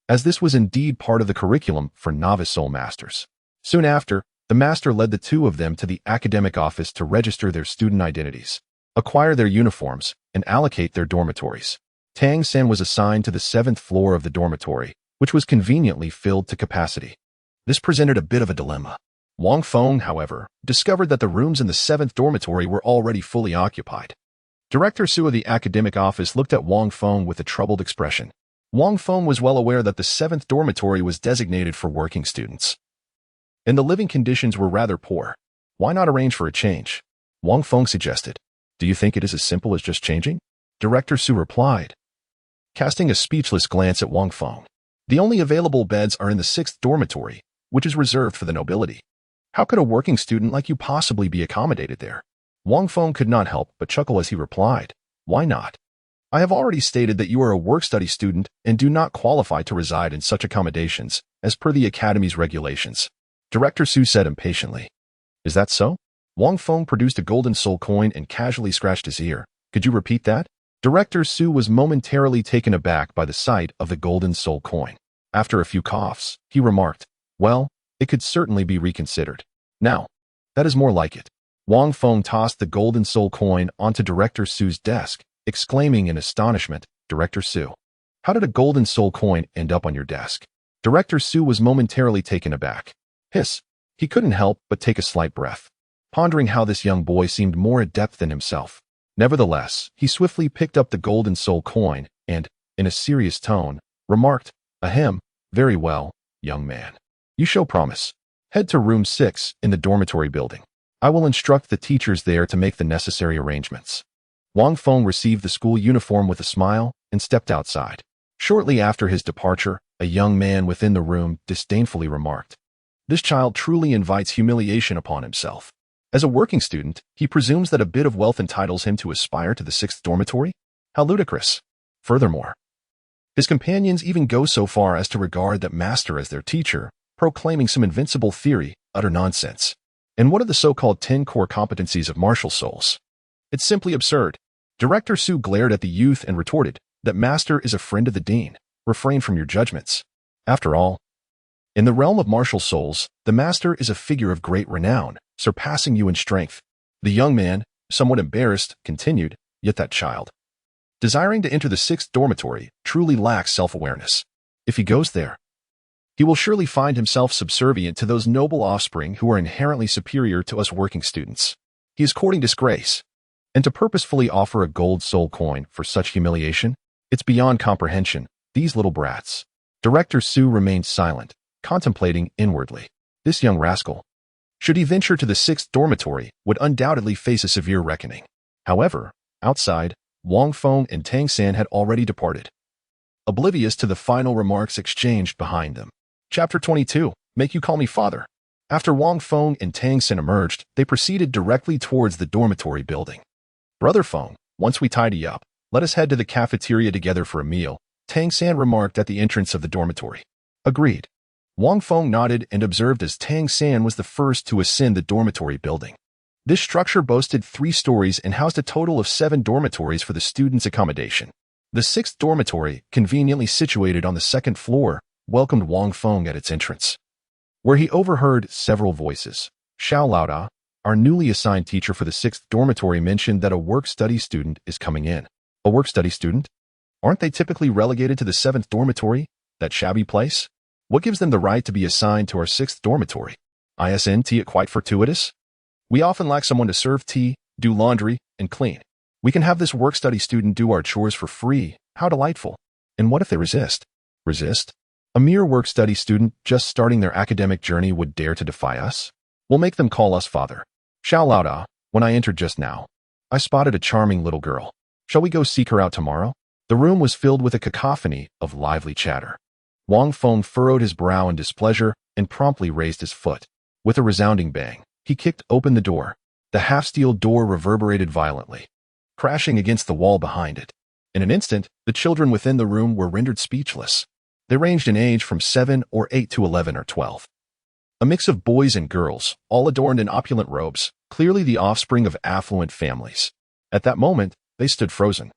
as this was indeed part of the curriculum for novice soul masters. Soon after, the master led the two of them to the academic office to register their student identities, acquire their uniforms, and allocate their dormitories. Tangan was assigned to the 7th floor of the dormitory, which was conveniently filled to capacity. This presented a bit of a dilemma. Wang Feng, however, discovered that the rooms in the 7th dormitory were already fully occupied. Director Su of the academic office looked at Wang Feng with a troubled expression. Wang Feng was well aware that the 7th dormitory was designated for working students, and the living conditions were rather poor. Why not arrange for a change? Wang Feng suggested. "Do you think it is as simple as just changing?" Director Su replied, casting a speechless glance at Wang Feng. "The only available beds are in the 6th dormitory, which is reserved for the nobility. How could a working student like you possibly be accommodated there?" Wang Feng could not help but chuckle as he replied, "Why not? I have already stated that you are a work-study student and do not qualify to reside in such accommodations as per the Academy's regulations." Director Su said impatiently. "Is that so?" Wang Feng produced a golden soul coin and casually scratched his ear. "Could you repeat that?" Director Su was momentarily taken aback by the sight of the golden soul coin. After a few coughs, he remarked, "Well, it could certainly be reconsidered. Now, that is more like it." Wang Feng tossed the golden soul coin onto Director Su's desk, exclaiming in astonishment, "Director Su, how did a golden soul coin end up on your desk?" Director Su was momentarily taken aback. He couldn't help but take a slight breath, pondering how this young boy seemed more adept than himself. Nevertheless, he swiftly picked up the golden soul coin and, in a serious tone, remarked, "Ahem, very well, young man. You show promise. Head to room 6 in the dormitory building. I will instruct the teachers there to make the necessary arrangements." Wang Feng received the school uniform with a smile and stepped outside. Shortly after his departure, a young man within the room disdainfully remarked, "This child truly invites humiliation upon himself. As a working student, he presumes that a bit of wealth entitles him to aspire to the 6th dormitory? How ludicrous." Furthermore, his companions even go so far as to regard that master as their teacher, proclaiming some invincible theory, utter nonsense. And what are the so-called 10 core competencies of martial souls? It's simply absurd. Director Su glared at the youth and retorted that master is a friend of the dean. Refrain from your judgments. After all, In the realm of martial souls, the master is a figure of great renown, surpassing you in strength. The young man, somewhat embarrassed, continued, yet that child, desiring to enter the 6th dormitory, truly lacks self-awareness. If he goes there, he will surely find himself subservient to those noble offspring who are inherently superior to us working students. He is courting disgrace. And to purposefully offer a gold soul coin for such humiliation, it's beyond comprehension. These little brats. Director Su remained silent, contemplating inwardly. This young rascal, should he venture to the 6th dormitory, would undoubtedly face a severe reckoning. However, outside, Wang Feng and Tangan had already departed, oblivious to the final remarks exchanged behind them. Chapter 22, Make You Call Me Father. After Wang Feng and Tangan emerged, they proceeded directly towards the dormitory building. Brother Feng, once we tidy up, let us head to the cafeteria together for a meal, Tangan remarked at the entrance of the dormitory. Agreed. Wang Feng nodded and observed as Tangan was the first to ascend the dormitory building. This structure boasted 3 stories and housed a total of 7 dormitories for the students' accommodation. The 6th dormitory, conveniently situated on the 2nd floor, welcomed Wang Feng at its entrance, where he overheard several voices. Xiao Laoda, our newly assigned teacher for the 6th dormitory, mentioned that a work-study student is coming in. A work-study student? Aren't they typically relegated to the 7th dormitory, that shabby place? What gives them the right to be assigned to our 6th dormitory? Isn't it quite fortuitous? We often lack someone to serve tea, do laundry, and clean. We can have this work-study student do our chores for free. How delightful. And what if they resist? Resist? A mere work-study student just starting their academic journey would dare to defy us? We'll make them call us father. Xiao Laoda, when I entered just now, I spotted a charming little girl. Shall we go seek her out tomorrow? The room was filled with a cacophony of lively chatter. Wang Feng furrowed his brow in displeasure and promptly raised his foot. With a resounding bang, he kicked open the door. The half-steel door reverberated violently, crashing against the wall behind it. In an instant, the children within the room were rendered speechless. They ranged in age from 7 or 8 to 11 or 12. A mix of boys and girls, all adorned in opulent robes, clearly the offspring of affluent families. At that moment, they stood frozen,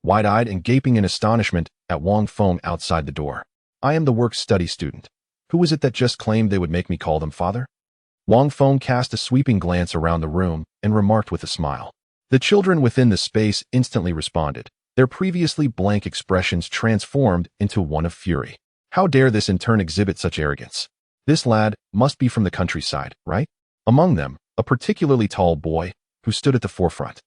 wide-eyed and gaping in astonishment at Wang Feng outside the door. I am the work-study student. Who is it that just claimed they would make me call them father? Wang Feng cast a sweeping glance around the room and remarked with a smile. The children within the space instantly responded, their previously blank expressions transformed into one of fury. How dare this in turn exhibit such arrogance? This lad must be from the countryside, right? Among them, a particularly tall boy, who stood at the forefront,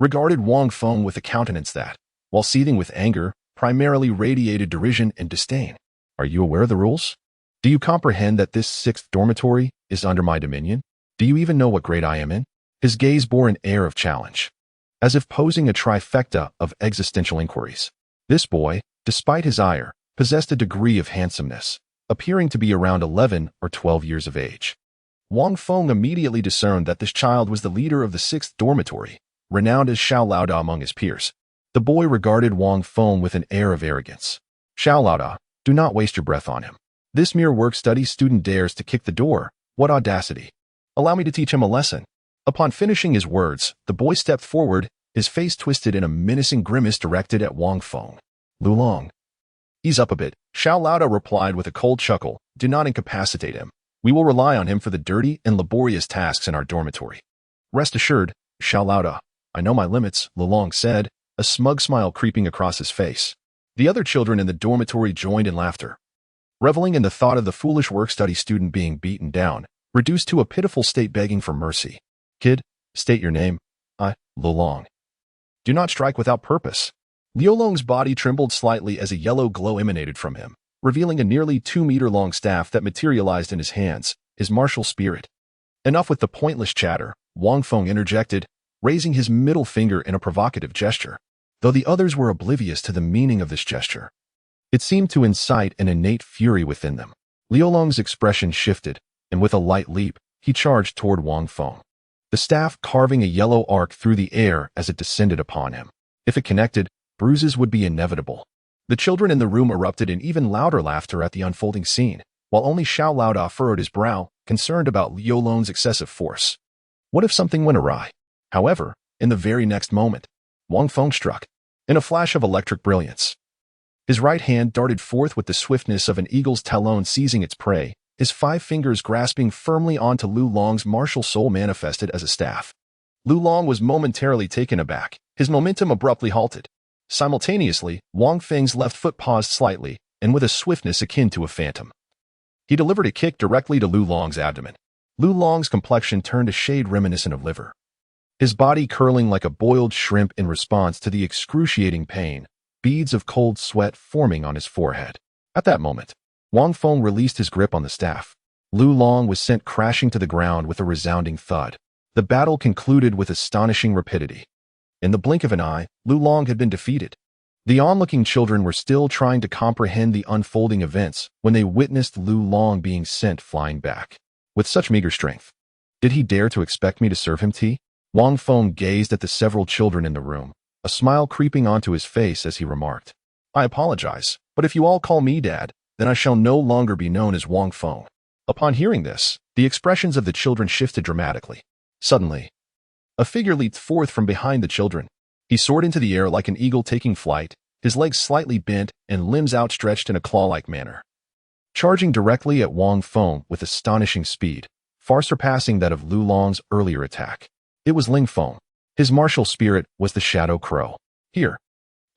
regarded Wang Feng with a countenance that, while seething with anger, primarily radiated derision and disdain. Are you aware of the rules? Do you comprehend that this 6th dormitory is under my dominion? Do you even know what grade I am in? His gaze bore an air of challenge, as if posing a trifecta of existential inquiries. This boy, despite his ire, possessed a degree of handsomeness, appearing to be around 11 or 12 years of age. Wang Feng immediately discerned that this child was the leader of the 6th dormitory, renowned as Xiao Laoda among his peers. The boy regarded Wang Feng with an air of arrogance. Xiao Laoda, do not waste your breath on him. This mere work-study student dares to kick the door. What audacity! Allow me to teach him a lesson. Upon finishing his words, the boy stepped forward, his face twisted in a menacing grimace directed at Wang Feng. Lulong. Ease up a bit, Xiao Laoda replied with a cold chuckle. Do not incapacitate him. We will rely on him for the dirty and laborious tasks in our dormitory. Rest assured, Xiao Laoda, I know my limits, Lulong said, a smug smile creeping across his face. The other children in the dormitory joined in laughter, reveling in the thought of the foolish work-study student being beaten down, reduced to a pitiful state begging for mercy. Kid, state your name. Lulong. Do not strike without purpose. Liolong's body trembled slightly as a yellow glow emanated from him, revealing a nearly 2-meter-long staff that materialized in his hands, his martial spirit. Enough with the pointless chatter, Wang Feng interjected, raising his middle finger in a provocative gesture. Though the others were oblivious to the meaning of this gesture, it seemed to incite an innate fury within them. Liolong's expression shifted, and with a light leap, he charged toward Wang Feng, the staff carving a yellow arc through the air as it descended upon him. If it connected, bruises would be inevitable. The children in the room erupted in even louder laughter at the unfolding scene, while only Xiao Laoda furrowed his brow, concerned about Liolong's excessive force. What if something went awry? However, in the very next moment, Wang Feng struck, in a flash of electric brilliance. His right hand darted forth with the swiftness of an eagle's talon seizing its prey, his 5 fingers grasping firmly onto Lu Long's martial soul manifested as a staff. Lu Long was momentarily taken aback, his momentum abruptly halted. Simultaneously, Wang Feng's left foot paused slightly, and with a swiftness akin to a phantom, he delivered a kick directly to Lu Long's abdomen. Lu Long's complexion turned a shade reminiscent of liver, his body curling like a boiled shrimp in response to the excruciating pain, beads of cold sweat forming on his forehead. At that moment, Wang Feng released his grip on the staff. Lu Long was sent crashing to the ground with a resounding thud. The battle concluded with astonishing rapidity. In the blink of an eye, Lu Long had been defeated. The onlooking children were still trying to comprehend the unfolding events when they witnessed Lu Long being sent flying back. With such meager strength, did he dare to expect me to serve him tea? Wang Feng gazed at the several children in the room, a smile creeping onto his face as he remarked, "I apologize, but if you all call me Dad, then I shall no longer be known as Wang Feng." Upon hearing this, the expressions of the children shifted dramatically. Suddenly, a figure leaped forth from behind the children. He soared into the air like an eagle taking flight, his legs slightly bent and limbs outstretched in a claw-like manner, charging directly at Wang Feng with astonishing speed, far surpassing that of Lu Long's earlier attack. It was Ling Feng. His martial spirit was the Shadow Crow. Here,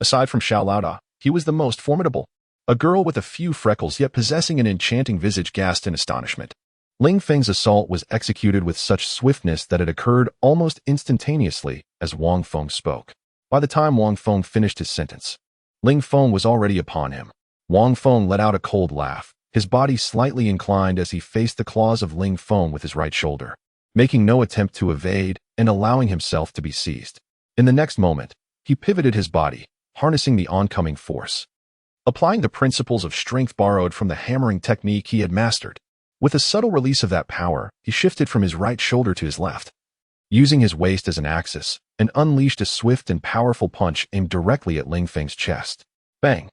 aside from Xiao Laoda, he was the most formidable. A girl with a few freckles yet possessing an enchanting visage gasped in astonishment. Ling Feng's assault was executed with such swiftness that it occurred almost instantaneously as Wang Feng spoke. By the time Wang Feng finished his sentence, Ling Feng was already upon him. Wang Feng let out a cold laugh, his body slightly inclined as he faced the claws of Ling Feng with his right shoulder, making no attempt to evade and allowing himself to be seized. In the next moment, he pivoted his body, harnessing the oncoming force, applying the principles of strength borrowed from the hammering technique he had mastered. With a subtle release of that power, he shifted from his right shoulder to his left, using his waist as an axis, and unleashed a swift and powerful punch aimed directly at Ling Feng's chest. Bang!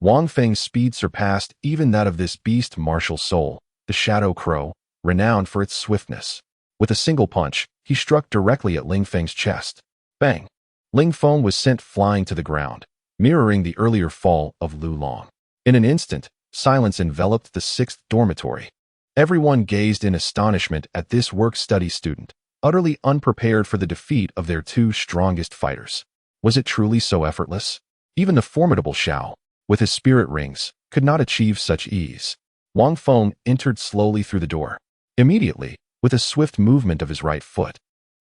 Wang Feng's speed surpassed even that of this beast martial soul, the Shadow Crow, renowned for its swiftness. With a single punch, he struck directly at Ling Feng's chest. Bang! Ling Feng was sent flying to the ground, mirroring the earlier fall of Lu Long. In an instant, silence enveloped the 6th dormitory. Everyone gazed in astonishment at this work-study student, utterly unprepared for the defeat of their 2 strongest fighters. Was it truly so effortless? Even the formidable Xiao, with his spirit rings, could not achieve such ease. Wang Feng entered slowly through the door. Immediately, with a swift movement of his right foot,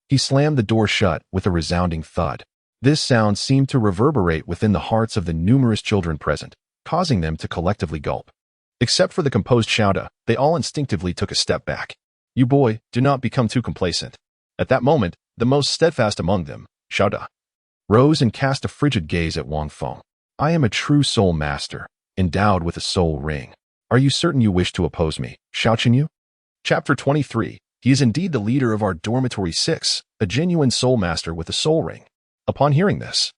he slammed the door shut with a resounding thud. This sound seemed to reverberate within the hearts of the numerous children present, causing them to collectively gulp. Except for the composed Xiaoda, they all instinctively took a step back. "You boy, do not become too complacent." At that moment, the most steadfast among them, Xiaoda, rose and cast a frigid gaze at Wang Feng. "I am a true soul master, endowed with a soul ring. Are you certain you wish to oppose me, Xiaoqinyu?" Chapter 23. He is indeed the leader of our dormitory 6, a genuine soul master with a soul ring. Upon hearing this,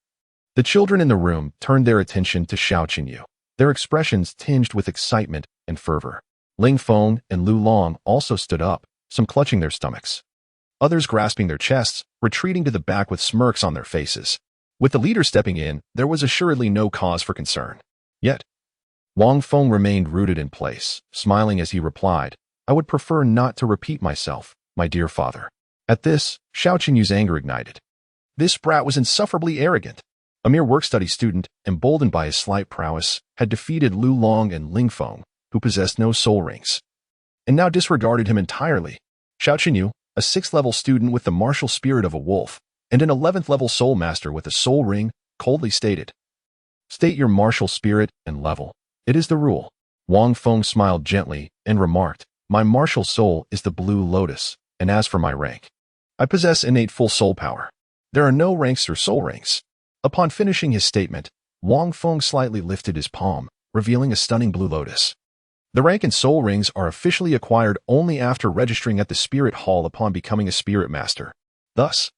the children in the room turned their attention to Xiaoqinyu, their expressions tinged with excitement and fervor. Ling Feng and Lu Long also stood up, some clutching their stomachs, others grasping their chests, retreating to the back with smirks on their faces. With the leader stepping in, there was assuredly no cause for concern. Yet, Wang Feng remained rooted in place, smiling as he replied, "I would prefer not to repeat myself, my dear father." At this, Xiaoqinyu's anger ignited. This brat was insufferably arrogant. A mere work-study student, emboldened by his slight prowess, had defeated Lu Long and Ling Feng, who possessed no soul rings, and now disregarded him entirely. Xiaoqinyu, a 6th-level student with the martial spirit of a wolf, and an 11th-level soul master with a soul ring, coldly stated, "State your martial spirit and level. It is the rule." Wang Feng smiled gently and remarked, "My martial soul is the Blue Lotus, and as for my rank, I possess innate full soul power. There are no ranks or soul rings." Upon finishing his statement, Wang Feng slightly lifted his palm, revealing a stunning Blue Lotus. The rank and soul rings are officially acquired only after registering at the Spirit Hall upon becoming a Spirit Master. Thus,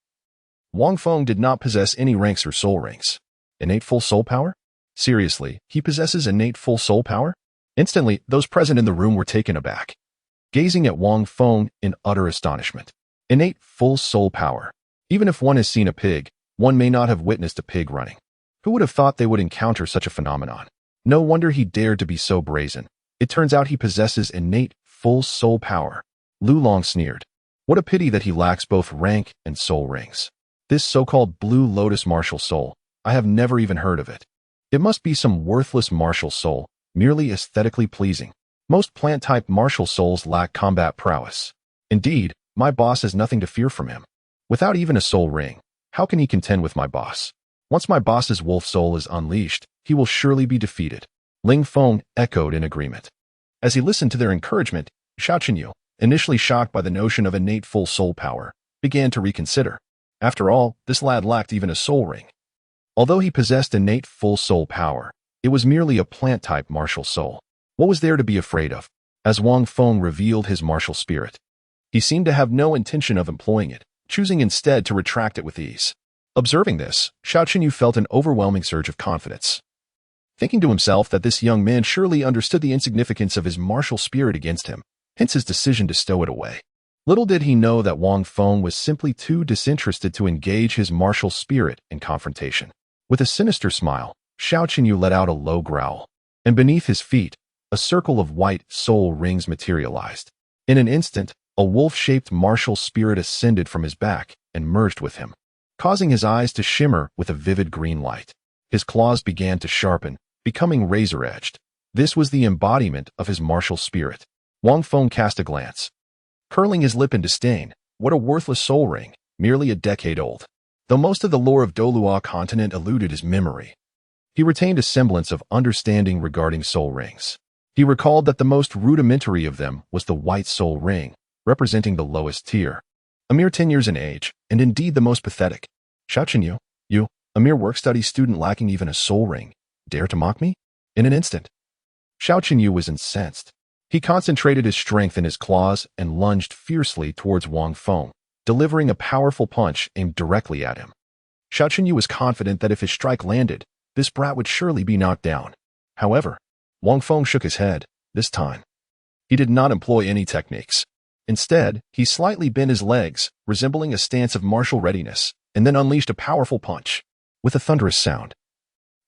Wang Feng did not possess any ranks or soul rings. Innate full soul power? Seriously, he possesses innate full soul power? Instantly, those present in the room were taken aback, gazing at Wang Feng in utter astonishment. Innate full soul power. Even if one has seen a pig, one may not have witnessed a pig running. Who would have thought they would encounter such a phenomenon? No wonder he dared to be so brazen. It turns out he possesses innate, full soul power. Lu Long sneered. What a pity that he lacks both rank and soul rings. This so-called Blue Lotus martial soul, I have never even heard of it. It must be some worthless martial soul, merely aesthetically pleasing. Most plant-type martial souls lack combat prowess. Indeed, my boss has nothing to fear from him. Without even a soul ring, how can he contend with my boss? Once my boss's wolf soul is unleashed, he will surely be defeated. Ling Feng echoed in agreement. As he listened to their encouragement, Xiao Qinyu, initially shocked by the notion of innate full soul power, began to reconsider. After all, this lad lacked even a soul ring. Although he possessed innate full soul power, it was merely a plant-type martial soul. What was there to be afraid of? As Wang Feng revealed his martial spirit, he seemed to have no intention of employing it, choosing instead to retract it with ease. Observing this, Xiao Qinyu felt an overwhelming surge of confidence. Thinking to himself that this young man surely understood the insignificance of his martial spirit against him, hence his decision to stow it away. Little did he know that Wang Feng was simply too disinterested to engage his martial spirit in confrontation. With a sinister smile, Xiao Qinyu let out a low growl, and beneath his feet, a circle of white soul rings materialized. In an instant, a wolf-shaped martial spirit ascended from his back and merged with him, causing his eyes to shimmer with a vivid green light. His claws began to sharpen, becoming razor-edged. This was the embodiment of his martial spirit. Wang Feng cast a glance, curling his lip in disdain. What a worthless soul ring, merely a decade old. Though most of the lore of Douluo Continent eluded his memory, he retained a semblance of understanding regarding soul rings. He recalled that the most rudimentary of them was the white soul ring, representing the lowest tier. A mere 10 years in age, and indeed the most pathetic. Xiao Qinyu, you, a mere work-study student lacking even a soul ring, dare to mock me? In an instant. Xiao Qinyu was incensed. He concentrated his strength in his claws and lunged fiercely towards Wang Feng, delivering a powerful punch aimed directly at him. Xiao Qinyu was confident that if his strike landed, this brat would surely be knocked down. However, Wang Feng shook his head. This time, he did not employ any techniques. Instead, he slightly bent his legs, resembling a stance of martial readiness, and then unleashed a powerful punch. With a thunderous sound,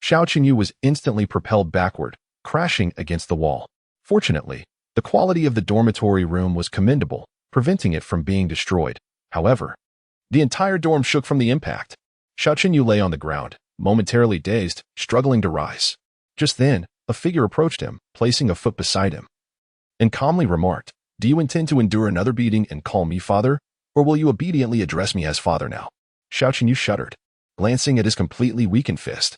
Xiao Qinyu was instantly propelled backward, crashing against the wall. Fortunately, the quality of the dormitory room was commendable, preventing it from being destroyed. However, the entire dorm shook from the impact. Xiao Qinyu lay on the ground, momentarily dazed, struggling to rise. Just then, a figure approached him, placing a foot beside him, and calmly remarked, "Do you intend to endure another beating and call me father, or will you obediently address me as father now?" Xiao Qinyu shuddered, glancing at his completely weakened fist.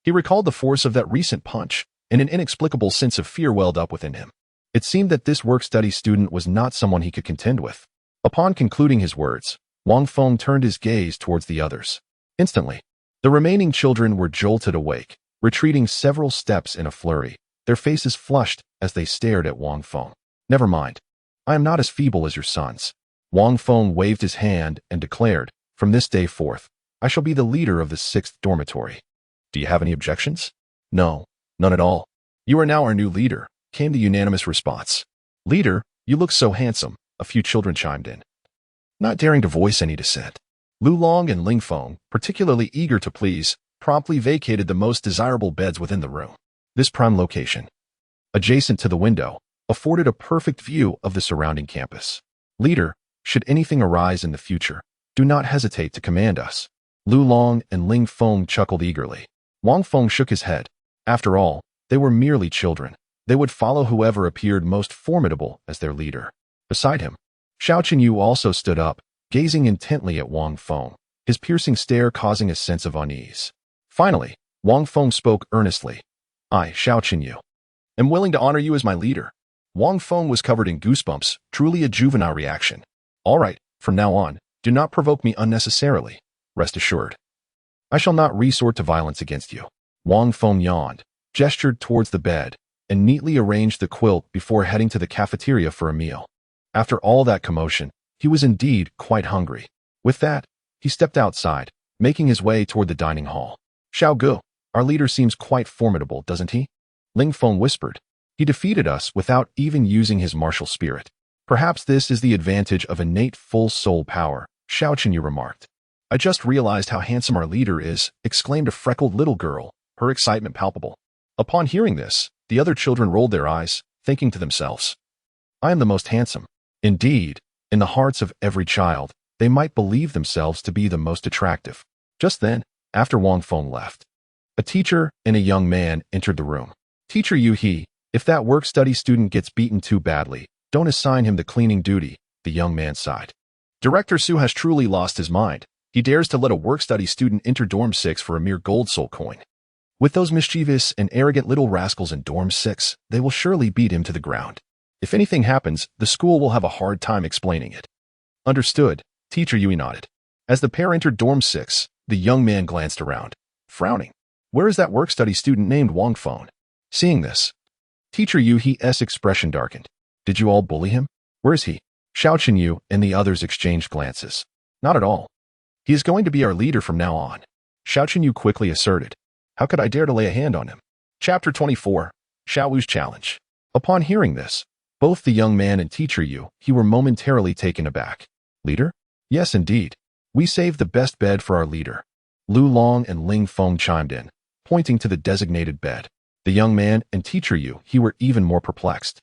He recalled the force of that recent punch, and an inexplicable sense of fear welled up within him. It seemed that this work-study student was not someone he could contend with. Upon concluding his words, Wang Feng turned his gaze towards the others. Instantly, the remaining children were jolted awake, retreating several steps in a flurry, their faces flushed as they stared at Wang Feng. "Never mind. I am not as feeble as your sons." Wang Feng waved his hand and declared, "From this day forth, I shall be the leader of the 6th dormitory. Do you have any objections?" "No, none at all. You are now our new leader," came the unanimous response. "Leader, you look so handsome," a few children chimed in, not daring to voice any dissent. Lu Long and Ling Feng, particularly eager to please, promptly vacated the most desirable beds within the room. This prime location, adjacent to the window, afforded a perfect view of the surrounding campus. "Leader, should anything arise in the future, do not hesitate to command us." Lu Long and Ling Feng chuckled eagerly. Wang Feng shook his head. After all, they were merely children. They would follow whoever appeared most formidable as their leader. Beside him, Xiao Qinyu also stood up, gazing intently at Wang Feng, his piercing stare causing a sense of unease. Finally, Wang Feng spoke earnestly. "I, Xiao Qinyu, am willing to honor you as my leader." Wang Feng was covered in goosebumps, truly a juvenile reaction. "All right, from now on, do not provoke me unnecessarily. Rest assured, I shall not resort to violence against you." Wang Feng yawned, gestured towards the bed, and neatly arranged the quilt before heading to the cafeteria for a meal. After all that commotion, he was indeed quite hungry. With that, he stepped outside, making his way toward the dining hall. "Xiao Gu, our leader seems quite formidable, doesn't he?" Ling Feng whispered. "He defeated us without even using his martial spirit. Perhaps this is the advantage of innate full soul power," Xiao Qinyu remarked. "I just realized how handsome our leader is," exclaimed a freckled little girl, her excitement palpable. Upon hearing this, the other children rolled their eyes, thinking to themselves, I am the most handsome. Indeed, in the hearts of every child, they might believe themselves to be the most attractive. Just then, after Wang Feng left, a teacher and a young man entered the room. Teacher Yu, if that work-study student gets beaten too badly, don't assign him the cleaning duty, the young man sighed. Director Su has truly lost his mind. He dares to let a work-study student enter Dorm 6 for a mere gold soul coin. With those mischievous and arrogant little rascals in Dorm 6, they will surely beat him to the ground. If anything happens, the school will have a hard time explaining it. Understood, Teacher Yui nodded. As the pair entered Dorm 6, the young man glanced around, frowning. Where is that work-study student named Wang Feng? Seeing this, Teacher Yui's expression darkened. Did you all bully him? Where is he? Xiao Chenyu and the others exchanged glances. Not at all. He is going to be our leader from now on, Xiao Chenyu quickly asserted. How could I dare to lay a hand on him? Chapter 24, Xiao Wu's Challenge. Upon hearing this, both the young man and Teacher Yu were momentarily taken aback. Leader? Yes, indeed. We saved the best bed for our leader. Lu Long and Ling Feng chimed in, pointing to the designated bed. The young man and Teacher Yu were even more perplexed.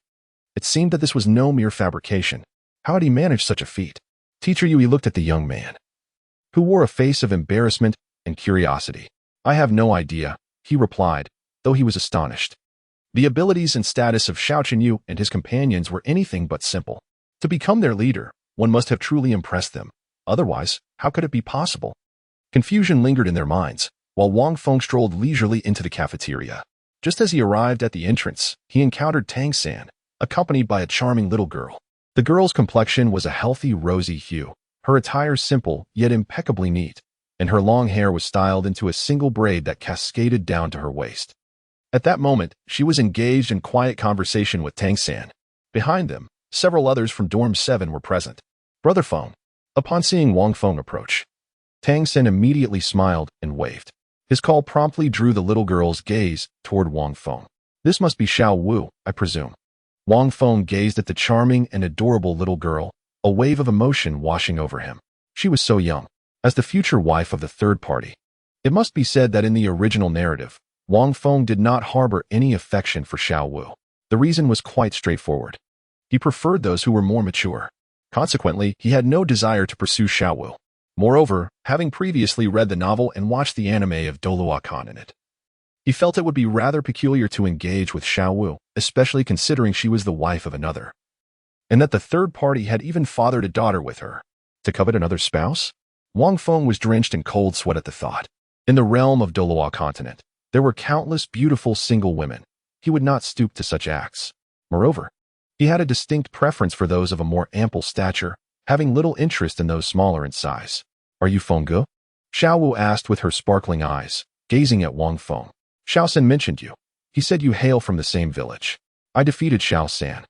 It seemed that this was no mere fabrication. How had he managed such a feat? Teacher Yu looked at the young man, who wore a face of embarrassment and curiosity. I have no idea, he replied, though he was astonished. The abilities and status of Xiao Chenyu and his companions were anything but simple. To become their leader, one must have truly impressed them. Otherwise, how could it be possible? Confusion lingered in their minds, while Wang Feng strolled leisurely into the cafeteria. Just as he arrived at the entrance, he encountered Tangan, accompanied by a charming little girl. The girl's complexion was a healthy rosy hue, her attire simple yet impeccably neat, and her long hair was styled into a single braid that cascaded down to her waist. At that moment, she was engaged in quiet conversation with Tangan. Behind them, several others from Dorm 7 were present. Brother Feng. Upon seeing Wang Feng approach, Tangan immediately smiled and waved. His call promptly drew the little girl's gaze toward Wang Feng. This must be Xiao Wu, I presume. Wang Feng gazed at the charming and adorable little girl, a wave of emotion washing over him. She was so young. As the future wife of the third party. It must be said that in the original narrative, Wang Feng did not harbor any affection for Xiao Wu. The reason was quite straightforward. He preferred those who were more mature. Consequently, he had no desire to pursue Xiao Wu. Moreover, having previously read the novel and watched the anime of Douluo Continent, he felt it would be rather peculiar to engage with Xiao Wu, especially considering she was the wife of another, and that the third party had even fathered a daughter with her. To covet another spouse? Wang Feng was drenched in cold sweat at the thought. In the realm of Douluo Continent, there were countless beautiful single women. He would not stoop to such acts. Moreover, he had a distinct preference for those of a more ample stature, having little interest in those smaller in size. Are you Fengge? Xiao Wu asked with her sparkling eyes, gazing at Wang Feng. Xiao San mentioned you. He said you hail from the same village. I defeated Xiao San.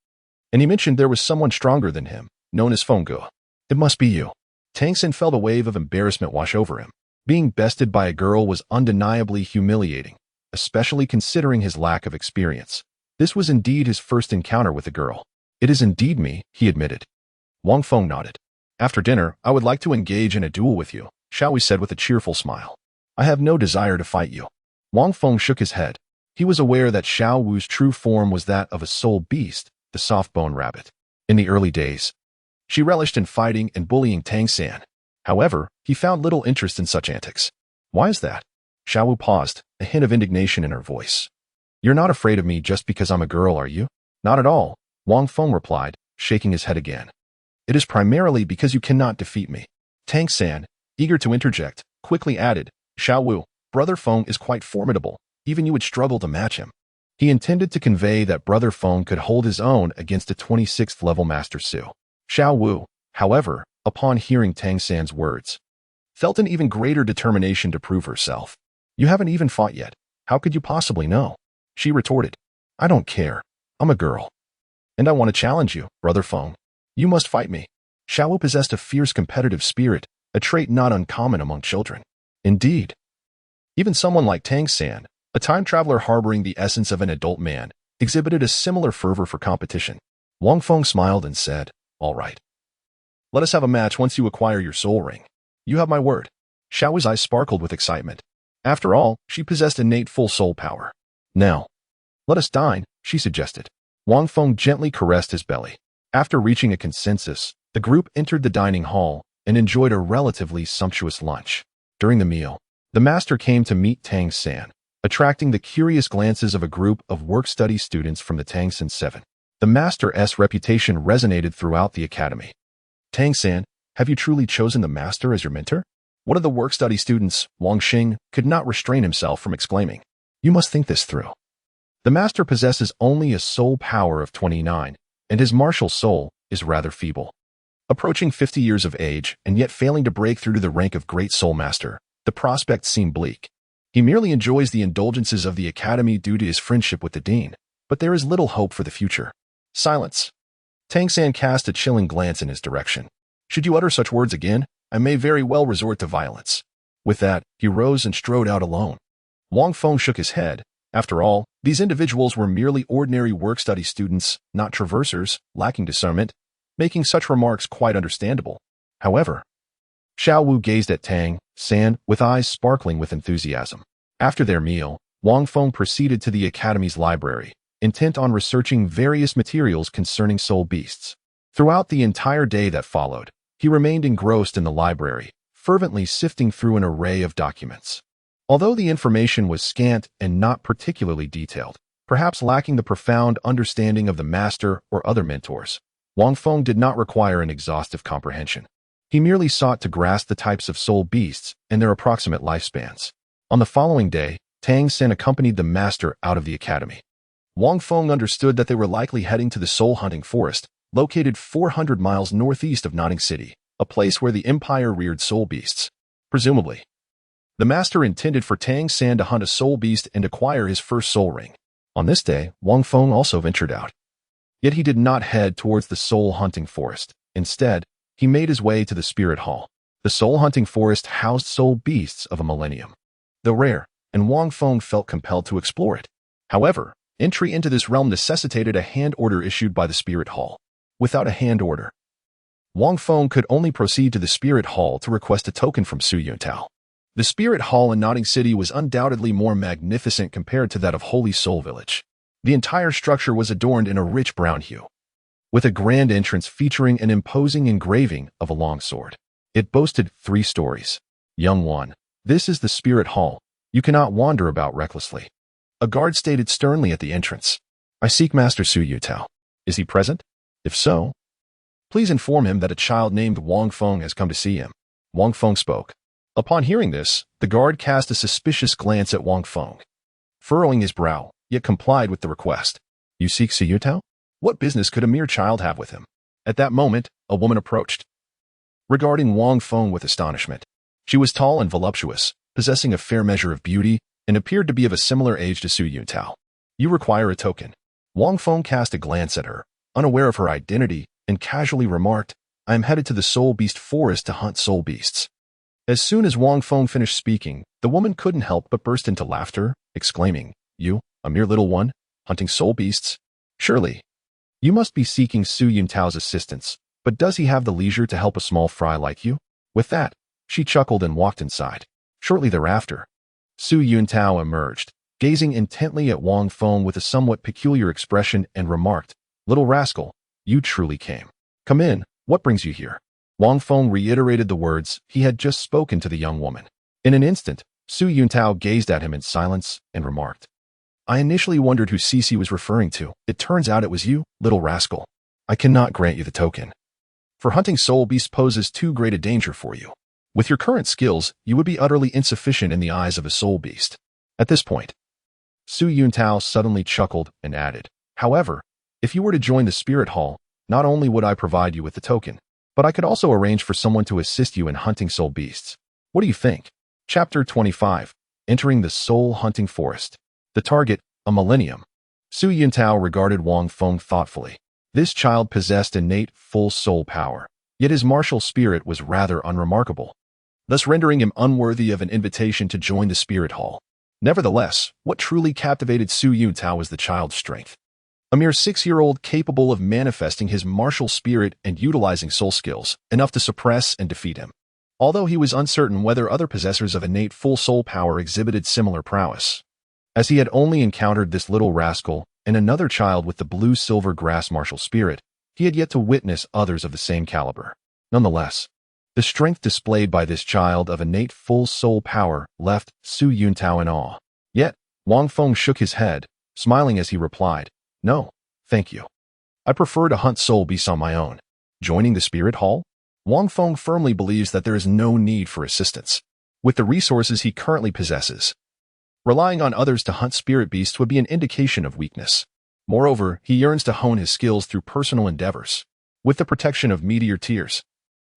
And he mentioned there was someone stronger than him, known as Fengge. It must be you. Tangan felt a wave of embarrassment wash over him. Being bested by a girl was undeniably humiliating, especially considering his lack of experience. This was indeed his first encounter with a girl. It is indeed me, he admitted. Wang Feng nodded. After dinner, I would like to engage in a duel with you, Xiao Wu said with a cheerful smile. I have no desire to fight you. Wang Feng shook his head. He was aware that Xiao Wu's true form was that of a soul beast, the soft-bone rabbit. In the early days, she relished in fighting and bullying Tangan. However, he found little interest in such antics. Why is that? Xiao Wu paused, a hint of indignation in her voice. You're not afraid of me just because I'm a girl, are you? Not at all, Wang Feng replied, shaking his head again. It is primarily because you cannot defeat me. Tangan, eager to interject, quickly added, Xiao Wu, Brother Feng is quite formidable. Even you would struggle to match him. He intended to convey that Brother Feng could hold his own against a 26th level Master Su. Xiao Wu, however, upon hearing Tangan's words, felt an even greater determination to prove herself. You haven't even fought yet. How could you possibly know? She retorted. I don't care. I'm a girl. And I want to challenge you, Brother Feng. You must fight me. Xiao Wu possessed a fierce competitive spirit, a trait not uncommon among children. Indeed. Even someone like Tangan, a time traveler harboring the essence of an adult man, exhibited a similar fervor for competition. Wang Feng smiled and said, All right. Let us have a match once you acquire your soul ring. You have my word. Xiao Wu's eyes sparkled with excitement. After all, she possessed innate full soul power. Now, Let us dine, she suggested. Wang Feng gently caressed his belly. After reaching a consensus, the group entered the dining hall and enjoyed a relatively sumptuous lunch. During the meal, the master came to meet Tang San, attracting the curious glances of a group of work-study students from the Tangsan 7. The master's reputation resonated throughout the academy. Tang San, have you truly chosen the master as your mentor? One of the work-study students, Wang Xing, could not restrain himself from exclaiming. You must think this through. The master possesses only a soul power of 29, and his martial soul is rather feeble. Approaching 50 years of age and yet failing to break through to the rank of Great Soul Master, the prospects seem bleak. He merely enjoys the indulgences of the academy due to his friendship with the dean, but there is little hope for the future. Silence. Tang San cast a chilling glance in his direction. Should you utter such words again, I may very well resort to violence. With that, he rose and strode out alone. Wang Feng shook his head. After all, these individuals were merely ordinary work-study students, not traversers, lacking discernment, making such remarks quite understandable. However, Xiao Wu gazed at Tang San with eyes sparkling with enthusiasm. After their meal, Wang Feng proceeded to the academy's library, intent on researching various materials concerning soul beasts. Throughout the entire day that followed, he remained engrossed in the library, fervently sifting through an array of documents. Although the information was scant and not particularly detailed, perhaps lacking the profound understanding of the master or other mentors, Wang Feng did not require an exhaustive comprehension. He merely sought to grasp the types of soul beasts and their approximate lifespans. On the following day, Tang San accompanied the master out of the academy. Wang Feng understood that they were likely heading to the soul-hunting forest, located 400 miles northeast of Notting City, a place where the empire reared soul beasts. Presumably, the master intended for Tang San to hunt a soul beast and acquire his first soul ring. On this day, Wang Feng also ventured out. Yet he did not head towards the soul-hunting forest. Instead, he made his way to the spirit hall. The soul-hunting forest housed soul beasts of a millennium. Though rare, and Wang Feng felt compelled to explore it. However, entry into this realm necessitated a hand order issued by the spirit hall. Without a hand order, Wang Feng could only proceed to the spirit hall to request a token from Yuntao. The spirit hall in Notting City was undoubtedly more magnificent compared to that of Holy Soul Village. The entire structure was adorned in a rich brown hue, with a grand entrance featuring an imposing engraving of a long sword. It boasted 3 stories. Young one, this is the spirit hall. You cannot wander about recklessly. A guard stated sternly at the entrance. I seek Master Yuntao. Is he present? If so, please inform him that a child named Wang Feng has come to see him. Wang Feng spoke. Upon hearing this, the guard cast a suspicious glance at Wang Feng, furrowing his brow, yet complied with the request. You seek Yuntao? What business could a mere child have with him? At that moment, a woman approached, regarding Wang Feng with astonishment. She was tall and voluptuous, possessing a fair measure of beauty, and appeared to be of a similar age to Yuntao. You require a token. Wang Feng cast a glance at her, unaware of her identity, and casually remarked, I am headed to the Soul Beast Forest to hunt soul beasts. As soon as Wang Feng finished speaking, the woman couldn't help but burst into laughter, exclaiming, You, a mere little one, hunting soul beasts? Surely, you must be seeking Yuntao's assistance, but does he have the leisure to help a small fry like you? With that, she chuckled and walked inside. Shortly thereafter, Yuntao emerged, gazing intently at Wang Feng with a somewhat peculiar expression and remarked, Little rascal, you truly came. Come in, what brings you here? Wang Feng reiterated the words he had just spoken to the young woman. In an instant, Yuntao gazed at him in silence and remarked, I initially wondered who Cici was referring to. It turns out it was you, little rascal. I cannot grant you the token. For hunting soul beasts poses too great a danger for you. With your current skills, you would be utterly insufficient in the eyes of a soul beast. At this point, Yuntao suddenly chuckled and added, However, if you were to join the spirit hall, not only would I provide you with the token, but I could also arrange for someone to assist you in hunting soul beasts. What do you think? Chapter 25. Entering the Soul Hunting Forest. The target, a millennium. Yuntao regarded Wang Feng thoughtfully. This child possessed innate full soul power, yet his martial spirit was rather unremarkable, thus rendering him unworthy of an invitation to join the spirit hall. Nevertheless, what truly captivated Yuntao was the child's strength. A mere 6-year-old capable of manifesting his martial spirit and utilizing soul skills, enough to suppress and defeat him. Although he was uncertain whether other possessors of innate full soul power exhibited similar prowess. As he had only encountered this little rascal and another child with the blue-silver grass martial spirit, he had yet to witness others of the same caliber. Nonetheless, the strength displayed by this child of innate full soul power left Su Yuntao in awe. Yet, Wang Feng shook his head, smiling as he replied, "No, thank you. I prefer to hunt soul beasts on my own." Joining the spirit hall, Wang Feng firmly believes that there is no need for assistance. With the resources he currently possesses, relying on others to hunt spirit beasts would be an indication of weakness. Moreover, he yearns to hone his skills through personal endeavors. With the protection of Meteor Tears,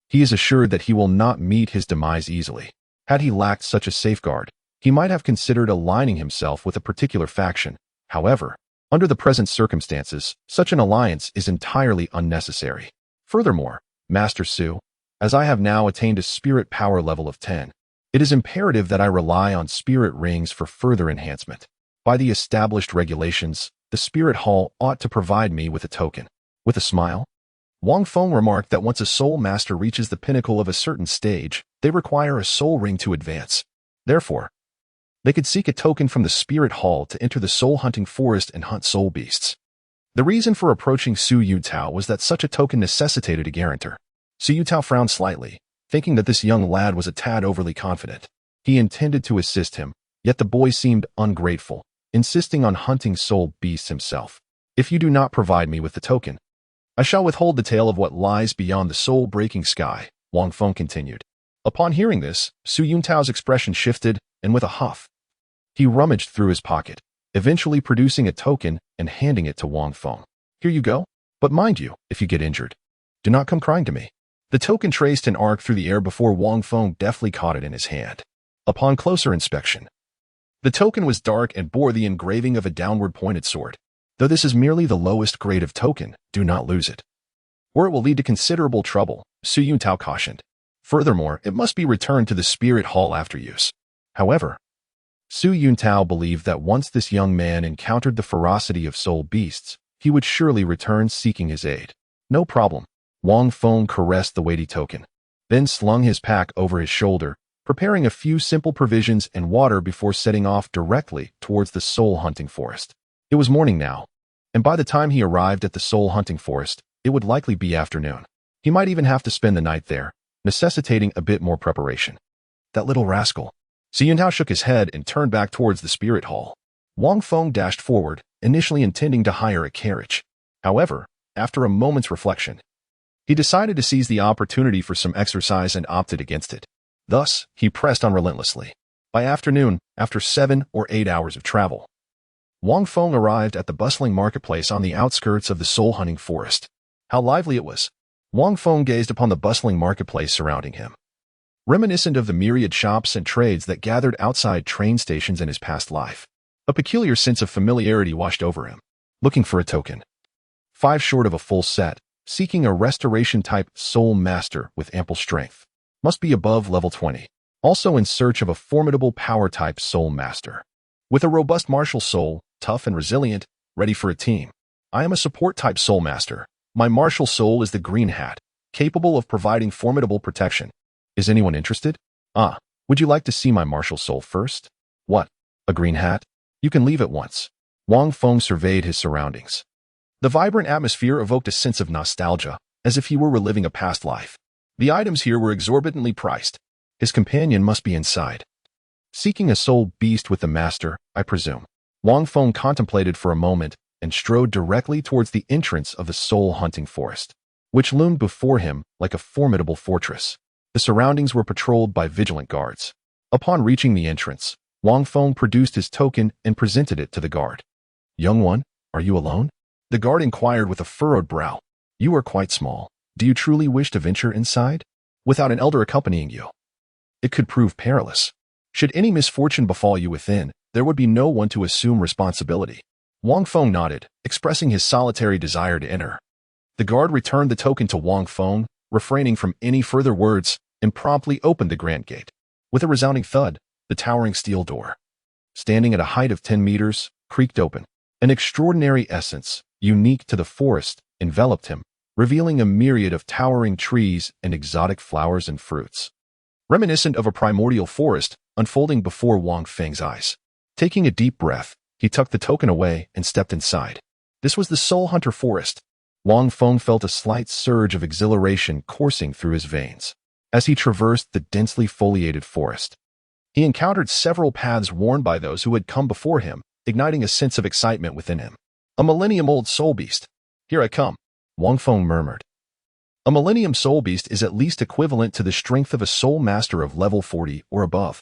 he is assured that he will not meet his demise easily. Had he lacked such a safeguard, he might have considered aligning himself with a particular faction. However, under the present circumstances, such an alliance is entirely unnecessary. Furthermore, Master Su, as I have now attained a spirit power level of 10, it is imperative that I rely on spirit rings for further enhancement. By the established regulations, the spirit hall ought to provide me with a token. With a smile, Wang Feng remarked that once a soul master reaches the pinnacle of a certain stage, they require a soul ring to advance. Therefore, they could seek a token from the spirit hall to enter the soul-hunting forest and hunt soul beasts. The reason for approaching Su Yuntao was that such a token necessitated a guarantor. Su Yuntao frowned slightly, thinking that this young lad was a tad overly confident. He intended to assist him, yet the boy seemed ungrateful, insisting on hunting soul beasts himself. "If you do not provide me with the token, I shall withhold the tale of what lies beyond the soul-breaking sky," Wang Feng continued. Upon hearing this, Su Yuntao's expression shifted, and with a huff, he rummaged through his pocket, eventually producing a token and handing it to Wang Feng. "Here you go. But mind you, if you get injured, do not come crying to me." The token traced an arc through the air before Wang Feng deftly caught it in his hand. Upon closer inspection, the token was dark and bore the engraving of a downward-pointed sword. Though this is merely the lowest grade of token, do not lose it, or it will lead to considerable trouble, Su Yuntao cautioned. Furthermore, it must be returned to the spirit hall after use. However, Su Yuntao believed that once this young man encountered the ferocity of soul beasts, he would surely return seeking his aid. "No problem." Wang Feng caressed the weighty token, then slung his pack over his shoulder, preparing a few simple provisions and water before setting off directly towards the soul-hunting forest. It was morning now, and by the time he arrived at the soul-hunting forest, it would likely be afternoon. He might even have to spend the night there, necessitating a bit more preparation. That little rascal. Su Yuntao shook his head and turned back towards the spirit hall. Wang Feng dashed forward, initially intending to hire a carriage. However, after a moment's reflection, he decided to seize the opportunity for some exercise and opted against it. Thus, he pressed on relentlessly. By afternoon, after 7 or 8 hours of travel, Wang Feng arrived at the bustling marketplace on the outskirts of the soul-hunting forest. How lively it was! Wang Feng gazed upon the bustling marketplace surrounding him, reminiscent of the myriad shops and trades that gathered outside train stations in his past life. A peculiar sense of familiarity washed over him. Looking for a token. 5 short of a full set, seeking a restoration-type soul master with ample strength. Must be above level 20. Also in search of a formidable power-type soul master. With a robust martial soul, tough and resilient, ready for a team. I am a support-type soul master. My martial soul is the green hat, capable of providing formidable protection. Is anyone interested? Would you like to see my martial soul first? What? A green hat? You can leave at once. Wang Feng surveyed his surroundings. The vibrant atmosphere evoked a sense of nostalgia, as if he were reliving a past life. The items here were exorbitantly priced. His companion must be inside. Seeking a soul beast with the master, I presume. Wang Feng contemplated for a moment and strode directly towards the entrance of the soul-hunting forest, which loomed before him like a formidable fortress. The surroundings were patrolled by vigilant guards. Upon reaching the entrance, Wang Feng produced his token and presented it to the guard. "Young one, are you alone?" The guard inquired with a furrowed brow. "You are quite small. Do you truly wish to venture inside? Without an elder accompanying you, it could prove perilous. Should any misfortune befall you within, there would be no one to assume responsibility." Wang Feng nodded, expressing his solitary desire to enter. The guard returned the token to Wang Feng, refraining from any further words, and promptly opened the grand gate. With a resounding thud, the towering steel door, standing at a height of 10 meters, creaked open. An extraordinary essence, unique to the forest, enveloped him, revealing a myriad of towering trees and exotic flowers and fruits, reminiscent of a primordial forest unfolding before Wang Feng's eyes. Taking a deep breath, he tucked the token away and stepped inside. This was the Soul Hunter Forest. Wang Feng felt a slight surge of exhilaration coursing through his veins. As he traversed the densely foliated forest, he encountered several paths worn by those who had come before him, igniting a sense of excitement within him. A millennium-old soul beast. Here I come, Wang Feng murmured. A millennium soul beast is at least equivalent to the strength of a soul master of level 40 or above.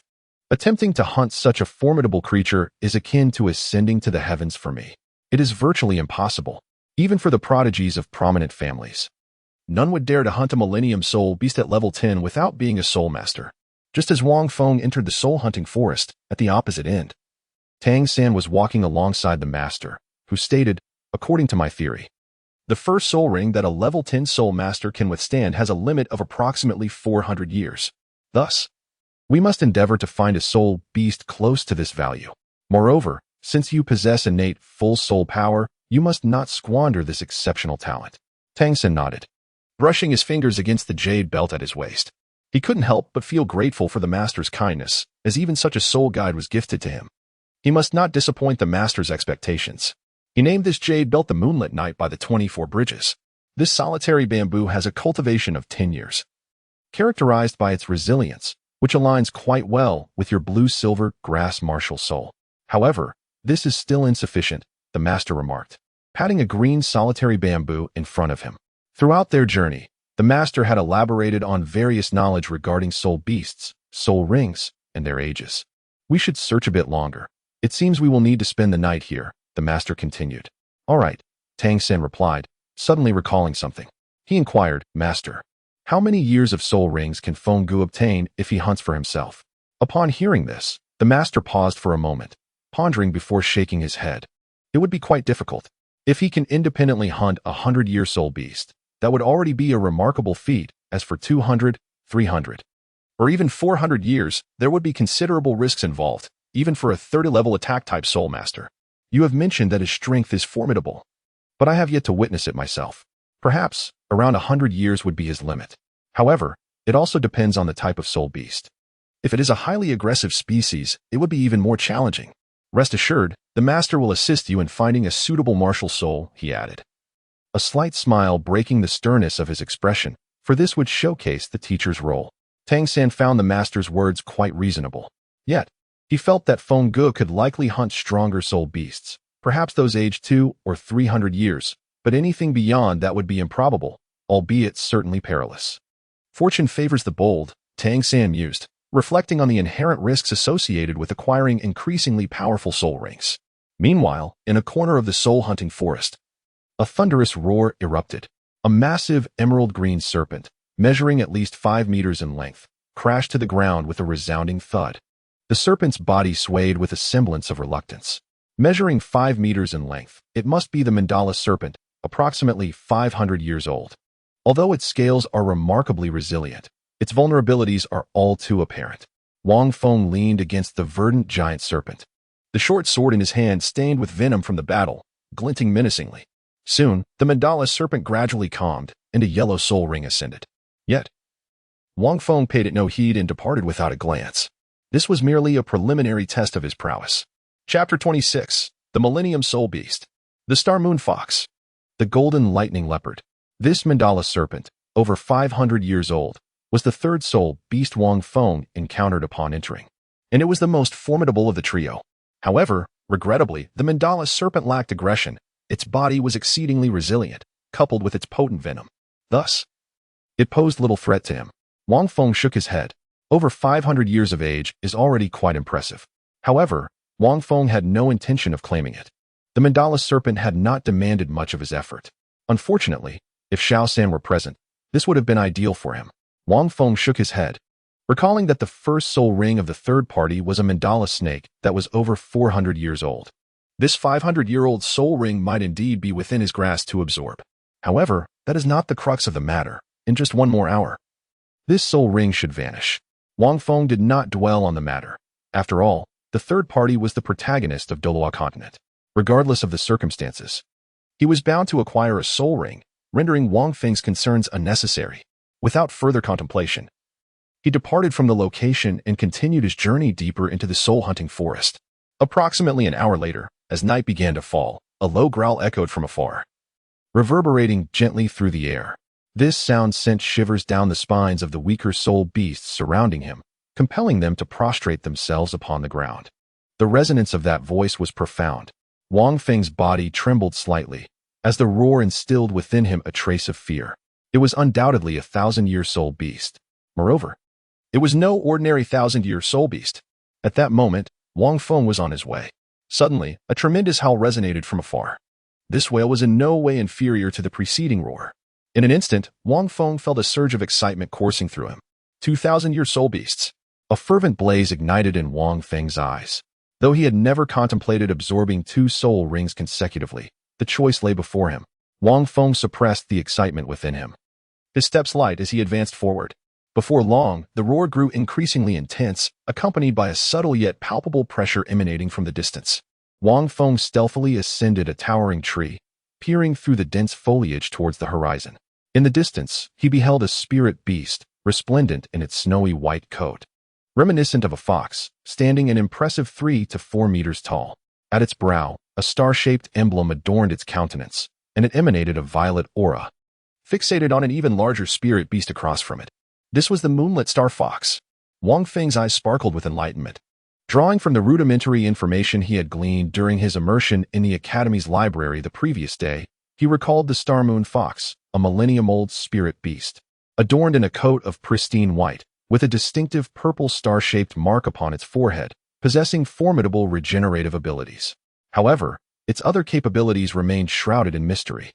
Attempting to hunt such a formidable creature is akin to ascending to the heavens for me. It is virtually impossible, even for the prodigies of prominent families. None would dare to hunt a millennium soul beast at level 10 without being a soul master. Just as Wang Feng entered the soul-hunting forest, at the opposite end, Tangan was walking alongside the master, who stated, according to my theory, the first soul ring that a level 10 soul master can withstand has a limit of approximately 400 years. Thus, we must endeavor to find a soul beast close to this value. Moreover, since you possess innate full soul power, you must not squander this exceptional talent. Tangan nodded, brushing his fingers against the jade belt at his waist. He couldn't help but feel grateful for the master's kindness, as even such a soul guide was gifted to him. He must not disappoint the master's expectations. He named this jade belt the Moonlit Night by the 24 Bridges. This solitary bamboo has a cultivation of 10 years, characterized by its resilience, which aligns quite well with your blue-silver grass martial soul. However, this is still insufficient, the master remarked, patting a green solitary bamboo in front of him. Throughout their journey, the master had elaborated on various knowledge regarding soul beasts, soul rings, and their ages. We should search a bit longer. It seems we will need to spend the night here, the master continued. All right, Tangan replied, suddenly recalling something. He inquired, Master, how many years of soul rings can Pangu obtain if he hunts for himself? Upon hearing this, the master paused for a moment, pondering before shaking his head. It would be quite difficult. If he can independently hunt a 100-year soul beast, that would already be a remarkable feat. As for 200, 300, or even 400 years, there would be considerable risks involved, even for a 30-level attack-type soul master. You have mentioned that his strength is formidable, but I have yet to witness it myself. Perhaps around 100 years would be his limit. However, it also depends on the type of soul beast. If it is a highly aggressive species, it would be even more challenging. Rest assured, the master will assist you in finding a suitable martial soul, he added. A slight smile breaking the sternness of his expression, for this would showcase the teacher's role. Tangan found the master's words quite reasonable. Yet, he felt that Pangu could likely hunt stronger soul beasts, perhaps those aged 200 or 300 years, but anything beyond that would be improbable, albeit certainly perilous. Fortune favors the bold, Tangan mused, reflecting on the inherent risks associated with acquiring increasingly powerful soul rings. Meanwhile, in a corner of the soul-hunting forest, a thunderous roar erupted. A massive emerald-green serpent, measuring at least 5 meters in length, crashed to the ground with a resounding thud. The serpent's body swayed with a semblance of reluctance. Measuring 5 meters in length, it must be the mandala serpent, approximately 500 years old. Although its scales are remarkably resilient, its vulnerabilities are all too apparent. Wang Feng leaned against the verdant giant serpent, the short sword in his hand stained with venom from the battle, glinting menacingly. Soon, the mandala serpent gradually calmed, and a yellow soul ring ascended. Yet, Wang Feng paid it no heed and departed without a glance. This was merely a preliminary test of his prowess. Chapter 26. The Millennium Soul Beast. The Star Moon Fox. The Golden Lightning Leopard. This mandala serpent, over 500 years old, was the third soul beast Wang Feng encountered upon entering, and it was the most formidable of the trio. However, regrettably, the mandala serpent lacked aggression. Its body was exceedingly resilient, coupled with its potent venom. Thus, it posed little threat to him. Wang Feng shook his head. Over 500 years of age is already quite impressive. However, Wang Feng had no intention of claiming it. The mandala serpent had not demanded much of his effort. Unfortunately, if Xiao were present, this would have been ideal for him. Wang Feng shook his head, recalling that the first soul ring of the third party was a mandala snake that was over 400 years old. This 500-year-old soul ring might indeed be within his grasp to absorb. However, that is not the crux of the matter. In just one more hour, this soul ring should vanish. Wang Feng did not dwell on the matter. After all, the third party was the protagonist of Douluo Continent. Regardless of the circumstances, he was bound to acquire a soul ring, rendering Wang Feng's concerns unnecessary. Without further contemplation, he departed from the location and continued his journey deeper into the soul-hunting forest. Approximately an hour later, as night began to fall, a low growl echoed from afar, reverberating gently through the air. This sound sent shivers down the spines of the weaker soul beasts surrounding him, compelling them to prostrate themselves upon the ground. The resonance of that voice was profound. Wang Feng's body trembled slightly, as the roar instilled within him a trace of fear. It was undoubtedly a 1,000-year soul beast. Moreover, it was no ordinary 1,000-year soul beast. At that moment, Wang Feng was on his way. Suddenly, a tremendous howl resonated from afar. This wail was in no way inferior to the preceding roar. In an instant, Wang Feng felt a surge of excitement coursing through him. 2,000-year soul beasts. A fervent blaze ignited in Wang Feng's eyes. Though he had never contemplated absorbing 2 soul rings consecutively, the choice lay before him. Wang Feng suppressed the excitement within him. His steps light as he advanced forward. Before long, the roar grew increasingly intense, accompanied by a subtle yet palpable pressure emanating from the distance. Wang Feng stealthily ascended a towering tree, peering through the dense foliage towards the horizon. In the distance, he beheld a spirit beast, resplendent in its snowy white coat, reminiscent of a fox, standing an impressive 3 to 4 meters tall. At its brow, a star-shaped emblem adorned its countenance, and it emanated a violet aura, fixated on an even larger spirit beast across from it. This was the moonlit star fox. Wang Feng's eyes sparkled with enlightenment. Drawing from the rudimentary information he had gleaned during his immersion in the Academy's library the previous day, he recalled the Star Moon Fox, a millennium-old spirit beast, adorned in a coat of pristine white, with a distinctive purple star-shaped mark upon its forehead, possessing formidable regenerative abilities. However, its other capabilities remained shrouded in mystery.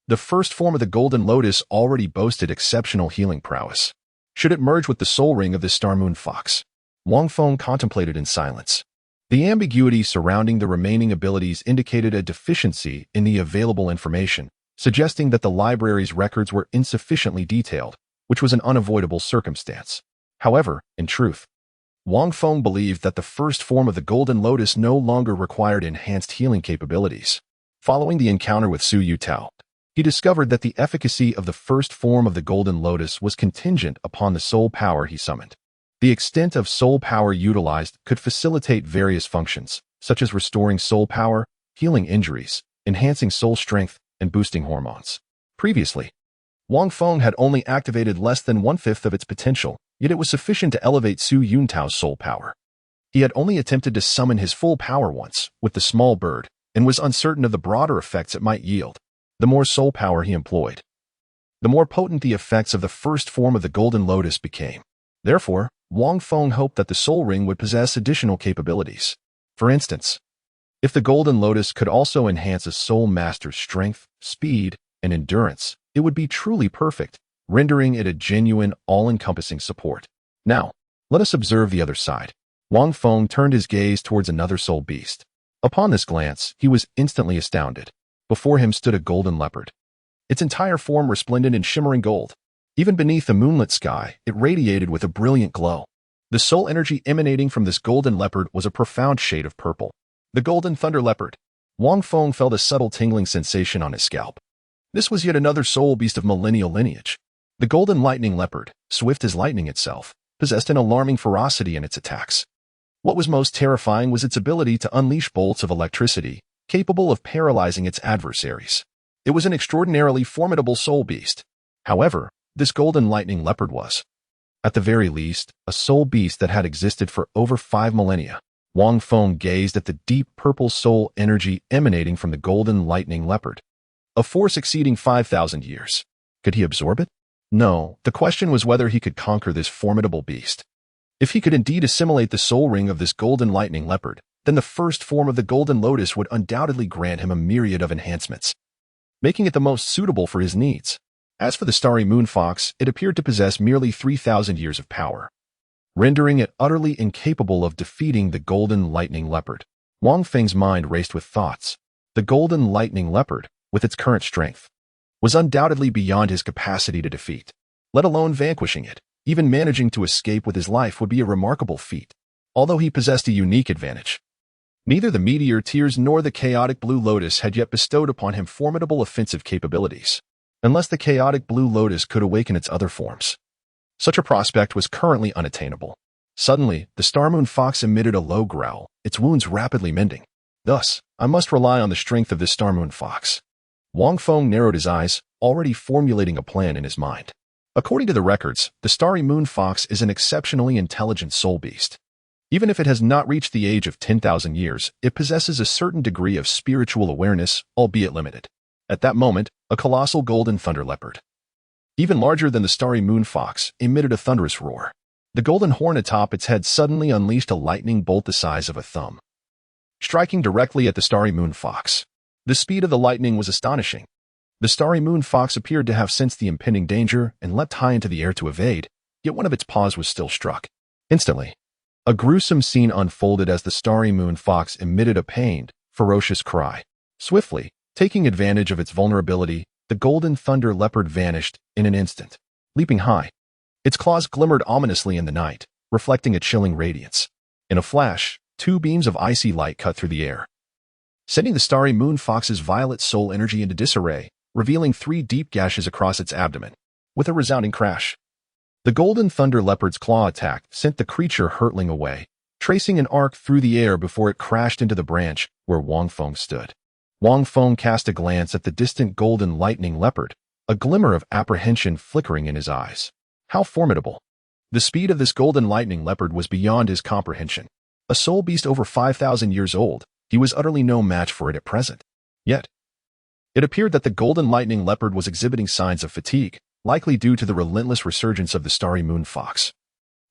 The first form of the Golden Lotus already boasted exceptional healing prowess. Should it merge with the soul ring of the Star Moon Fox? Wang Feng contemplated in silence. The ambiguity surrounding the remaining abilities indicated a deficiency in the available information, suggesting that the library's records were insufficiently detailed, which was an unavoidable circumstance. However, in truth, Wang Feng believed that the first form of the Golden Lotus no longer required enhanced healing capabilities. Following the encounter with Su Yuntao, he discovered that the efficacy of the first form of the Golden Lotus was contingent upon the soul power he summoned. The extent of soul power utilized could facilitate various functions, such as restoring soul power, healing injuries, enhancing soul strength, and boosting hormones. Previously, Wang Feng had only activated less than 1/5 of its potential, yet it was sufficient to elevate Su Yuntao's soul power. He had only attempted to summon his full power once, with the small bird, and was uncertain of the broader effects it might yield. The more soul power he employed, the more potent the effects of the first form of the Golden Lotus became. Therefore, Wang Feng hoped that the soul ring would possess additional capabilities. For instance, if the Golden Lotus could also enhance a soul master's strength, speed, and endurance, it would be truly perfect, rendering it a genuine, all-encompassing support. Now, let us observe the other side. Wang Feng turned his gaze towards another soul beast. Upon this glance, he was instantly astounded. Before him stood a golden leopard, its entire form resplendent in shimmering gold. Even beneath the moonlit sky, it radiated with a brilliant glow. The soul energy emanating from this golden leopard was a profound shade of purple. The golden thunder leopard. Wang Feng felt a subtle tingling sensation on his scalp. This was yet another soul beast of millennial lineage. The golden lightning leopard, swift as lightning itself, possessed an alarming ferocity in its attacks. What was most terrifying was its ability to unleash bolts of electricity, capable of paralyzing its adversaries. It was an extraordinarily formidable soul beast. However, this golden lightning leopard was, at the very least, a soul beast that had existed for over 5 millennia. Wang Feng gazed at the deep purple soul energy emanating from the golden lightning leopard. A force exceeding 5,000 years. Could he absorb it? No, the question was whether he could conquer this formidable beast. If he could indeed assimilate the soul ring of this golden lightning leopard, then the first form of the Golden Lotus would undoubtedly grant him a myriad of enhancements, making it the most suitable for his needs. As for the starry moon fox, it appeared to possess merely 3,000 years of power, rendering it utterly incapable of defeating the golden lightning leopard. Wang Feng's mind raced with thoughts. The golden lightning leopard, with its current strength, was undoubtedly beyond his capacity to defeat. Let alone vanquishing it, even managing to escape with his life would be a remarkable feat. Although he possessed a unique advantage, neither the Meteor Tears nor the Chaotic Blue Lotus had yet bestowed upon him formidable offensive capabilities, unless the Chaotic Blue Lotus could awaken its other forms. Such a prospect was currently unattainable. Suddenly, the Star Moon Fox emitted a low growl, its wounds rapidly mending. Thus, I must rely on the strength of this Star Moon Fox. Wang Feng narrowed his eyes, already formulating a plan in his mind. According to the records, the Starry Moon Fox is an exceptionally intelligent soul beast. Even if it has not reached the age of 10,000 years, it possesses a certain degree of spiritual awareness, albeit limited. At that moment, a colossal golden thunder leopard, even larger than the Starry Moon Fox, emitted a thunderous roar. The golden horn atop its head suddenly unleashed a lightning bolt the size of a thumb, striking directly at the Starry Moon Fox. The speed of the lightning was astonishing. The Starry Moon Fox appeared to have sensed the impending danger and leapt high into the air to evade, yet one of its paws was still struck. Instantly, a gruesome scene unfolded as the Starry Moon Fox emitted a pained, ferocious cry. Swiftly, taking advantage of its vulnerability, the golden thunder leopard vanished in an instant. Leaping high, its claws glimmered ominously in the night, reflecting a chilling radiance. In a flash, two beams of icy light cut through the air, sending the Starry Moon Fox's violet soul energy into disarray, revealing 3 deep gashes across its abdomen. With a resounding crash, the golden thunder leopard's claw attack sent the creature hurtling away, tracing an arc through the air before it crashed into the branch where Wang Feng stood. Wang Feng cast a glance at the distant golden lightning leopard, a glimmer of apprehension flickering in his eyes. How formidable! The speed of this golden lightning leopard was beyond his comprehension. A soul beast over 5,000 years old, he was utterly no match for it at present. Yet, it appeared that the golden lightning leopard was exhibiting signs of fatigue, likely due to the relentless resurgence of the Starry Moon Fox,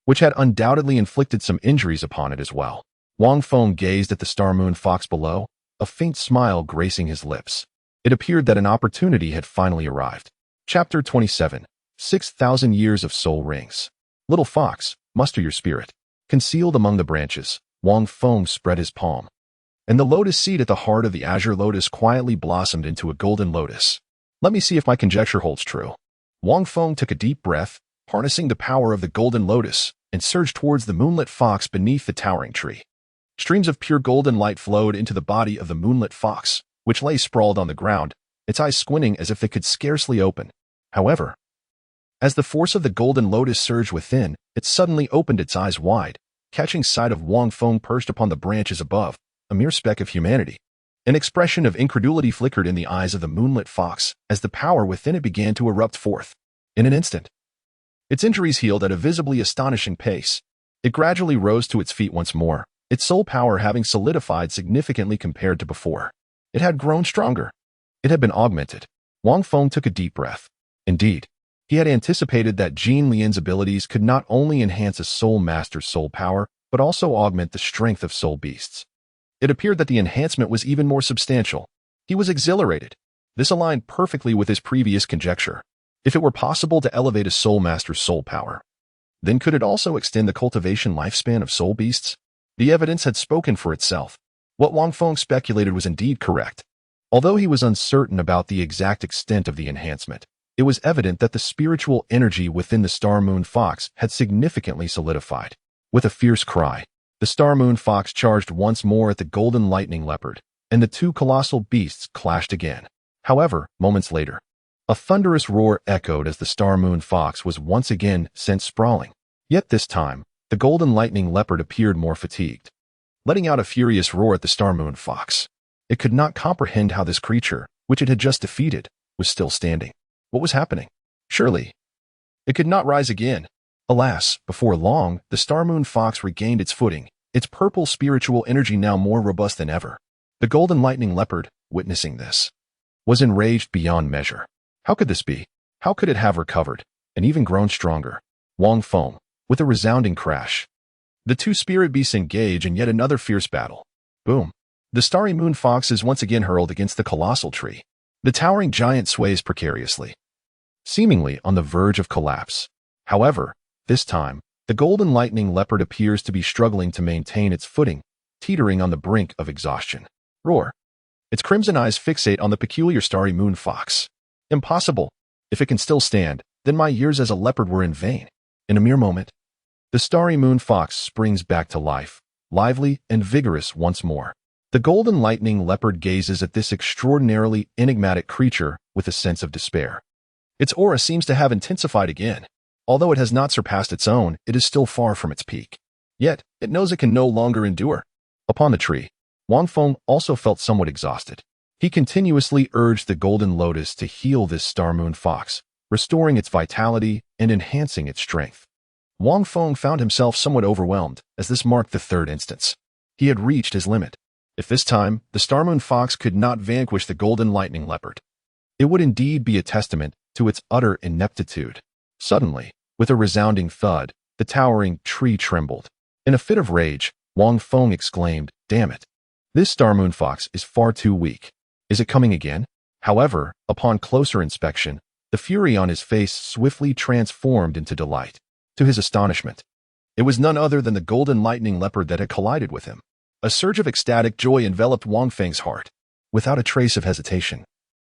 which had undoubtedly inflicted some injuries upon it as well. Wang Feng gazed at the Star Moon Fox below, a faint smile gracing his lips. It appeared that an opportunity had finally arrived. Chapter 27. 6,000 Years of Soul Rings. Little fox, muster your spirit. Concealed among the branches, Wang Feng spread his palm, and the lotus seed at the heart of the azure lotus quietly blossomed into a golden lotus. Let me see if my conjecture holds true. Wang Feng took a deep breath, harnessing the power of the golden lotus, and surged towards the moonlit fox beneath the towering tree. Streams of pure golden light flowed into the body of the moonlit fox, which lay sprawled on the ground, its eyes squinting as if they could scarcely open. However, as the force of the golden lotus surged within, it suddenly opened its eyes wide, catching sight of Wang Feng perched upon the branches above, a mere speck of humanity. An expression of incredulity flickered in the eyes of the moonlit fox as the power within it began to erupt forth. In an instant, its injuries healed at a visibly astonishing pace. It gradually rose to its feet once more, its soul power having solidified significantly compared to before. It had grown stronger. It had been augmented. Wang Feng took a deep breath. Indeed, he had anticipated that Jin Lian's abilities could not only enhance a soul master's soul power, but also augment the strength of soul beasts. It appeared that the enhancement was even more substantial. He was exhilarated. This aligned perfectly with his previous conjecture. If it were possible to elevate a soul master's soul power, then could it also extend the cultivation lifespan of soul beasts? The evidence had spoken for itself. What Wang Feng speculated was indeed correct. Although he was uncertain about the exact extent of the enhancement, it was evident that the spiritual energy within the Star Moon Fox had significantly solidified. With a fierce cry, the Star Moon Fox charged once more at the golden lightning leopard, and the two colossal beasts clashed again. However, moments later, a thunderous roar echoed as the Star Moon Fox was once again sent sprawling. Yet this time, the golden lightning leopard appeared more fatigued, letting out a furious roar at the Star Moon Fox. It could not comprehend how this creature, which it had just defeated, was still standing. What was happening? Surely, it could not rise again. Alas, before long, the Star Moon Fox regained its footing, its purple spiritual energy now more robust than ever. The golden lightning leopard, witnessing this, was enraged beyond measure. How could this be? How could it have recovered, and even grown stronger? Wang Feng, with a resounding crash. The two spirit beasts engage in yet another fierce battle. Boom. The Starry Moon Fox is once again hurled against the colossal tree. The towering giant sways precariously, seemingly on the verge of collapse. However, this time, the golden lightning leopard appears to be struggling to maintain its footing, teetering on the brink of exhaustion. Roar. Its crimson eyes fixate on the peculiar Starry Moon Fox. Impossible. If it can still stand, then my years as a leopard were in vain. In a mere moment, the Starry Moon Fox springs back to life, lively and vigorous once more. The golden lightning leopard gazes at this extraordinarily enigmatic creature with a sense of despair. Its aura seems to have intensified again. Although it has not surpassed its own, it is still far from its peak. Yet, it knows it can no longer endure. Upon the tree, Wang Feng also felt somewhat exhausted. He continuously urged the golden lotus to heal this star moon fox, restoring its vitality and enhancing its strength. Wang Feng found himself somewhat overwhelmed, as this marked the third instance. He had reached his limit. If this time, the star moon fox could not vanquish the golden lightning leopard, it would indeed be a testament to its utter ineptitude. Suddenly, with a resounding thud, the towering tree trembled. In a fit of rage, Wang Feng exclaimed, "Damn it! This star moon fox is far too weak. Is it coming again?" However, upon closer inspection, the fury on his face swiftly transformed into delight. To his astonishment, it was none other than the golden lightning leopard that had collided with him. A surge of ecstatic joy enveloped Wang Feng's heart. Without a trace of hesitation,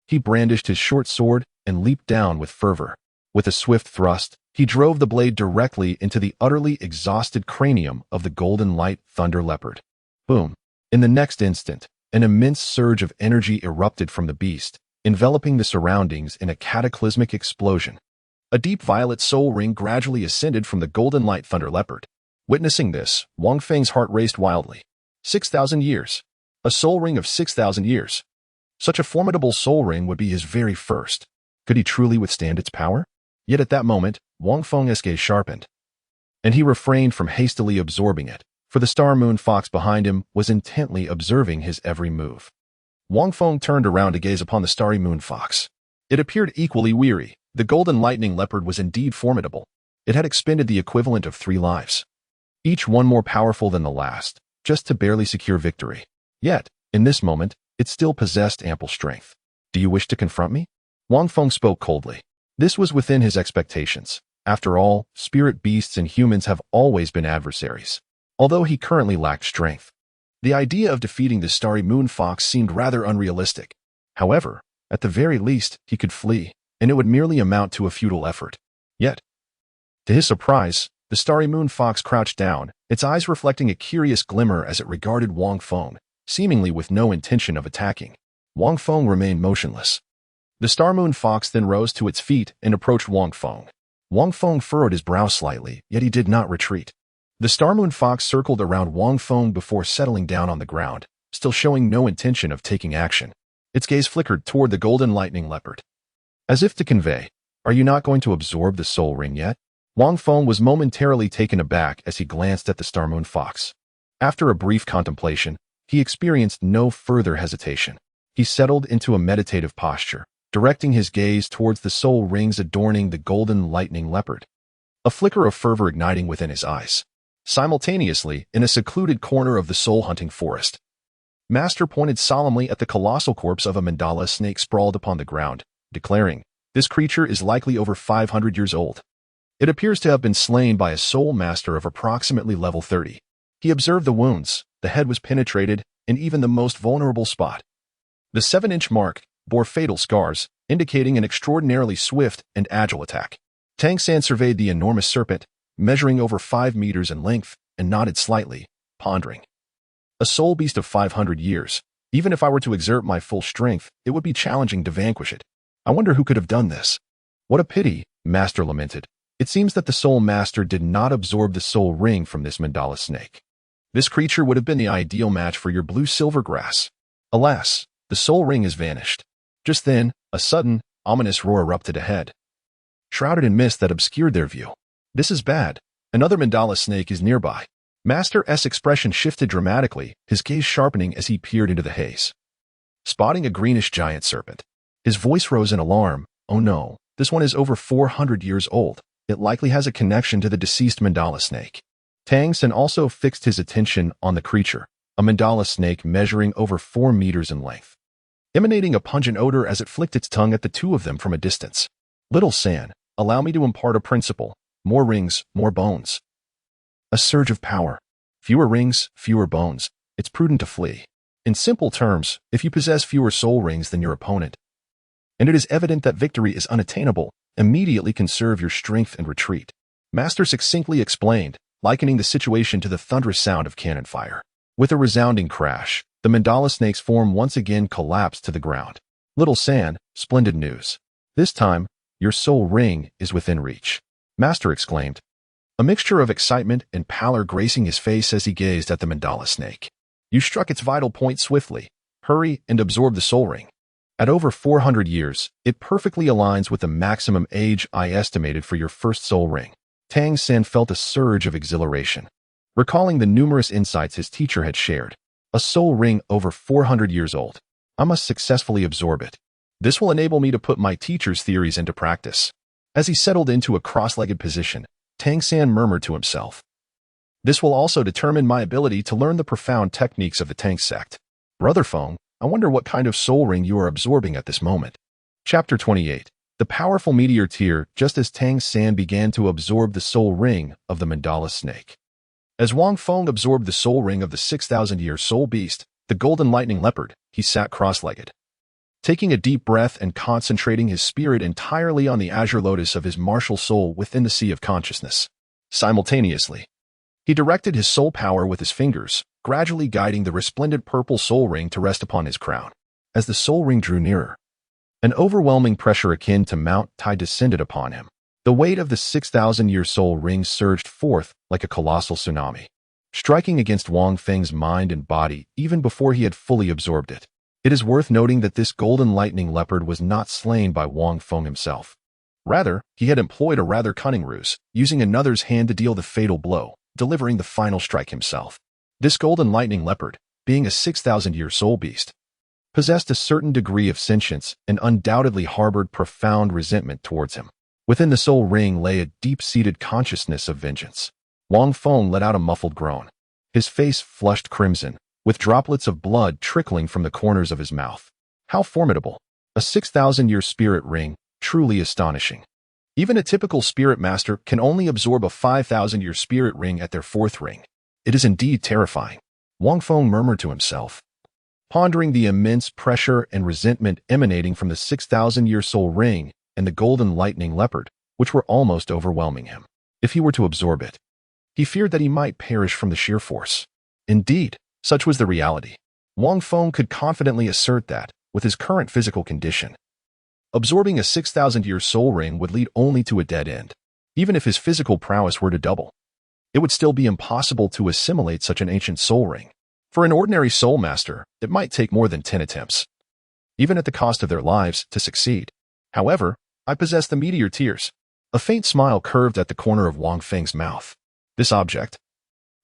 he brandished his short sword and leaped down with fervor. With a swift thrust, he drove the blade directly into the utterly exhausted cranium of the golden light thunder leopard. Boom! In the next instant, an immense surge of energy erupted from the beast, enveloping the surroundings in a cataclysmic explosion. A deep violet soul ring gradually ascended from the golden light thunder leopard. Witnessing this, Wang Feng's heart raced wildly. 6,000 years. A soul ring of 6,000 years. Such a formidable soul ring would be his very first. Could he truly withstand its power? Yet at that moment, Wang Feng's gaze sharpened, and he refrained from hastily absorbing it, for the star moon fox behind him was intently observing his every move. Wang Feng turned around to gaze upon the starry moon fox. It appeared equally weary. The golden lightning leopard was indeed formidable. It had expended the equivalent of 3 lives, each one more powerful than the last, just to barely secure victory. Yet, in this moment, it still possessed ample strength. "Do you wish to confront me?" Wang Feng spoke coldly. This was within his expectations. After all, spirit beasts and humans have always been adversaries. Although he currently lacked strength, the idea of defeating the starry moon fox seemed rather unrealistic. However, at the very least, he could flee, and it would merely amount to a futile effort. Yet, to his surprise, the starry moon fox crouched down, its eyes reflecting a curious glimmer as it regarded Wang Feng, seemingly with no intention of attacking. Wang Feng remained motionless. The star moon fox then rose to its feet and approached Wang Feng. Wang Feng furrowed his brow slightly, yet he did not retreat. The star moon fox circled around Wang Feng before settling down on the ground, still showing no intention of taking action. Its gaze flickered toward the golden lightning leopard, as if to convey, "Are you not going to absorb the soul ring yet?" Wang Feng was momentarily taken aback as he glanced at the star moon fox. After a brief contemplation, he experienced no further hesitation. He settled into a meditative posture, directing his gaze towards the soul rings adorning the golden lightning leopard, a flicker of fervor igniting within his eyes. Simultaneously, in a secluded corner of the soul-hunting forest, Master pointed solemnly at the colossal corpse of a mandala snake sprawled upon the ground, declaring, "This creature is likely over 500 years old. It appears to have been slain by a soul master of approximately level 30. He observed the wounds, the head was penetrated, and even the most vulnerable spot, the 7-inch mark, bore fatal scars, indicating an extraordinarily swift and agile attack." Tangan surveyed the enormous serpent, measuring over 5 meters in length, and nodded slightly, pondering. "A soul beast of 500 years. Even if I were to exert my full strength, it would be challenging to vanquish it. I wonder who could have done this." "What a pity," Master lamented. "It seems that the soul master did not absorb the soul ring from this mandala snake. This creature would have been the ideal match for your blue silver grass. Alas, the soul ring has vanished." Just then, a sudden, ominous roar erupted ahead, shrouded in mist that obscured their view. "This is bad. Another mandala snake is nearby." Master's expression shifted dramatically, his gaze sharpening as he peered into the haze. Spotting a greenish giant serpent, his voice rose in alarm. "Oh no, this one is over 400 years old. It likely has a connection to the deceased mandala snake." Tangan also fixed his attention on the creature, a mandala snake measuring over 4 meters in length, emanating a pungent odor as it flicked its tongue at the two of them from a distance. "Little San, allow me to impart a principle. More rings, more bones." A surge of power. Fewer rings, fewer bones. It's prudent to flee. In simple terms, if you possess fewer soul rings than your opponent, and it is evident that victory is unattainable, immediately conserve your strength and retreat. Master succinctly explained, likening the situation to the thunderous sound of cannon fire. With a resounding crash, the mandala snake's form once again collapsed to the ground. "Little San, splendid news. This time, your soul ring is within reach," Master exclaimed. a mixture of excitement and pallor gracing his face as he gazed at the mandala snake. You struck its vital point swiftly. Hurry and absorb the soul ring. At over 400 years, it perfectly aligns with the maximum age I estimated for your first soul ring. Tang Sen felt a surge of exhilaration, recalling the numerous insights his teacher had shared. A soul ring over 400 years old. I must successfully absorb it. This will enable me to put my teacher's theories into practice. As he settled into a cross-legged position, Tang San murmured to himself. This will also determine my ability to learn the profound techniques of the Tang sect. Brother Feng, I wonder what kind of soul ring you are absorbing at this moment. Chapter 28. The powerful Meteor Tear, just as Tang San began to absorb the soul ring of the mandala snake. As Wang Feng absorbed the soul ring of the 6,000-year soul beast, the golden lightning leopard, he sat cross-legged, taking a deep breath and concentrating his spirit entirely on the azure lotus of his martial soul within the sea of consciousness. Simultaneously, he directed his soul power with his fingers, gradually guiding the resplendent purple soul ring to rest upon his crown. As the soul ring drew nearer, an overwhelming pressure akin to Mount Tai descended upon him. The weight of the 6,000-year soul ring surged forth like a colossal tsunami, striking against Wang Feng's mind and body even before he had fully absorbed it. It is worth noting that this golden lightning leopard was not slain by Wang Feng himself. Rather, he had employed a rather cunning ruse, using another's hand to deal the fatal blow, delivering the final strike himself. This golden lightning leopard, being a 6,000-year soul beast, possessed a certain degree of sentience and undoubtedly harbored profound resentment towards him. Within the soul ring lay a deep-seated consciousness of vengeance. Wang Feng let out a muffled groan. His face flushed crimson, with droplets of blood trickling from the corners of his mouth. How formidable! A 6,000-year spirit ring, truly astonishing. Even a typical spirit master can only absorb a 5,000-year spirit ring at their fourth ring. It is indeed terrifying. Wang Feng murmured to himself, pondering the immense pressure and resentment emanating from the 6,000-year soul ring and the golden lightning leopard, which were almost overwhelming him. If he were to absorb it, he feared that he might perish from the sheer force. Indeed, such was the reality. Wang Feng could confidently assert that, with his current physical condition, absorbing a 6,000-year soul ring would lead only to a dead end. Even if his physical prowess were to double, it would still be impossible to assimilate such an ancient soul ring. For an ordinary soul master, it might take more than 10 attempts, even at the cost of their lives, to succeed. However, I possess the Meteor Tears. A faint smile curved at the corner of Wang Feng's mouth. This object,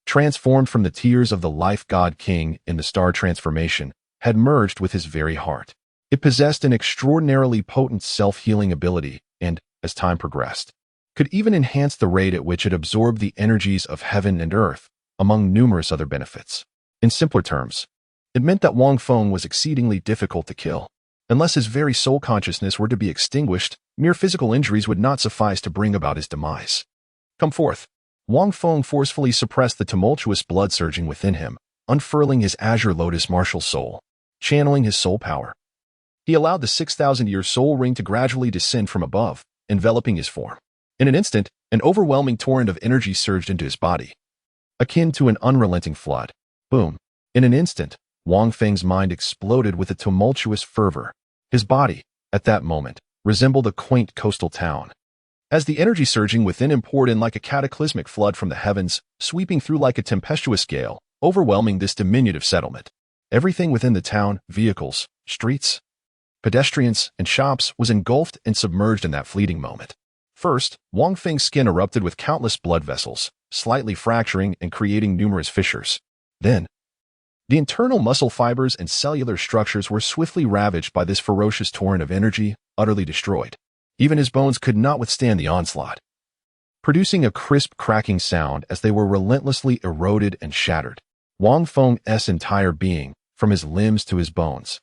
transformed from the tears of the life god king in the star transformation, had merged with his very heart. It possessed an extraordinarily potent self-healing ability and, as time progressed, could even enhance the rate at which it absorbed the energies of heaven and earth, among numerous other benefits. In simpler terms, it meant that Wang Feng was exceedingly difficult to kill. Unless his very soul consciousness were to be extinguished, mere physical injuries would not suffice to bring about his demise. Come forth. Wang Feng forcefully suppressed the tumultuous blood surging within him, unfurling his azure lotus martial soul, channeling his soul power. He allowed the 6,000-year soul ring to gradually descend from above, enveloping his form. In an instant, an overwhelming torrent of energy surged into his body, akin to an unrelenting flood. Boom. In an instant, Wang Feng's mind exploded with a tumultuous fervor. His body, at that moment, resembled a quaint coastal town. As the energy surging within him poured in like a cataclysmic flood from the heavens, sweeping through like a tempestuous gale, overwhelming this diminutive settlement. Everything within the town, vehicles, streets, pedestrians, and shops, was engulfed and submerged in that fleeting moment. First, Wang Feng's skin erupted with countless blood vessels, slightly fracturing and creating numerous fissures. Then, the internal muscle fibers and cellular structures were swiftly ravaged by this ferocious torrent of energy, utterly destroyed. Even his bones could not withstand the onslaught, producing a crisp cracking sound as they were relentlessly eroded and shattered. Wang Feng's entire being, from his limbs to his bones,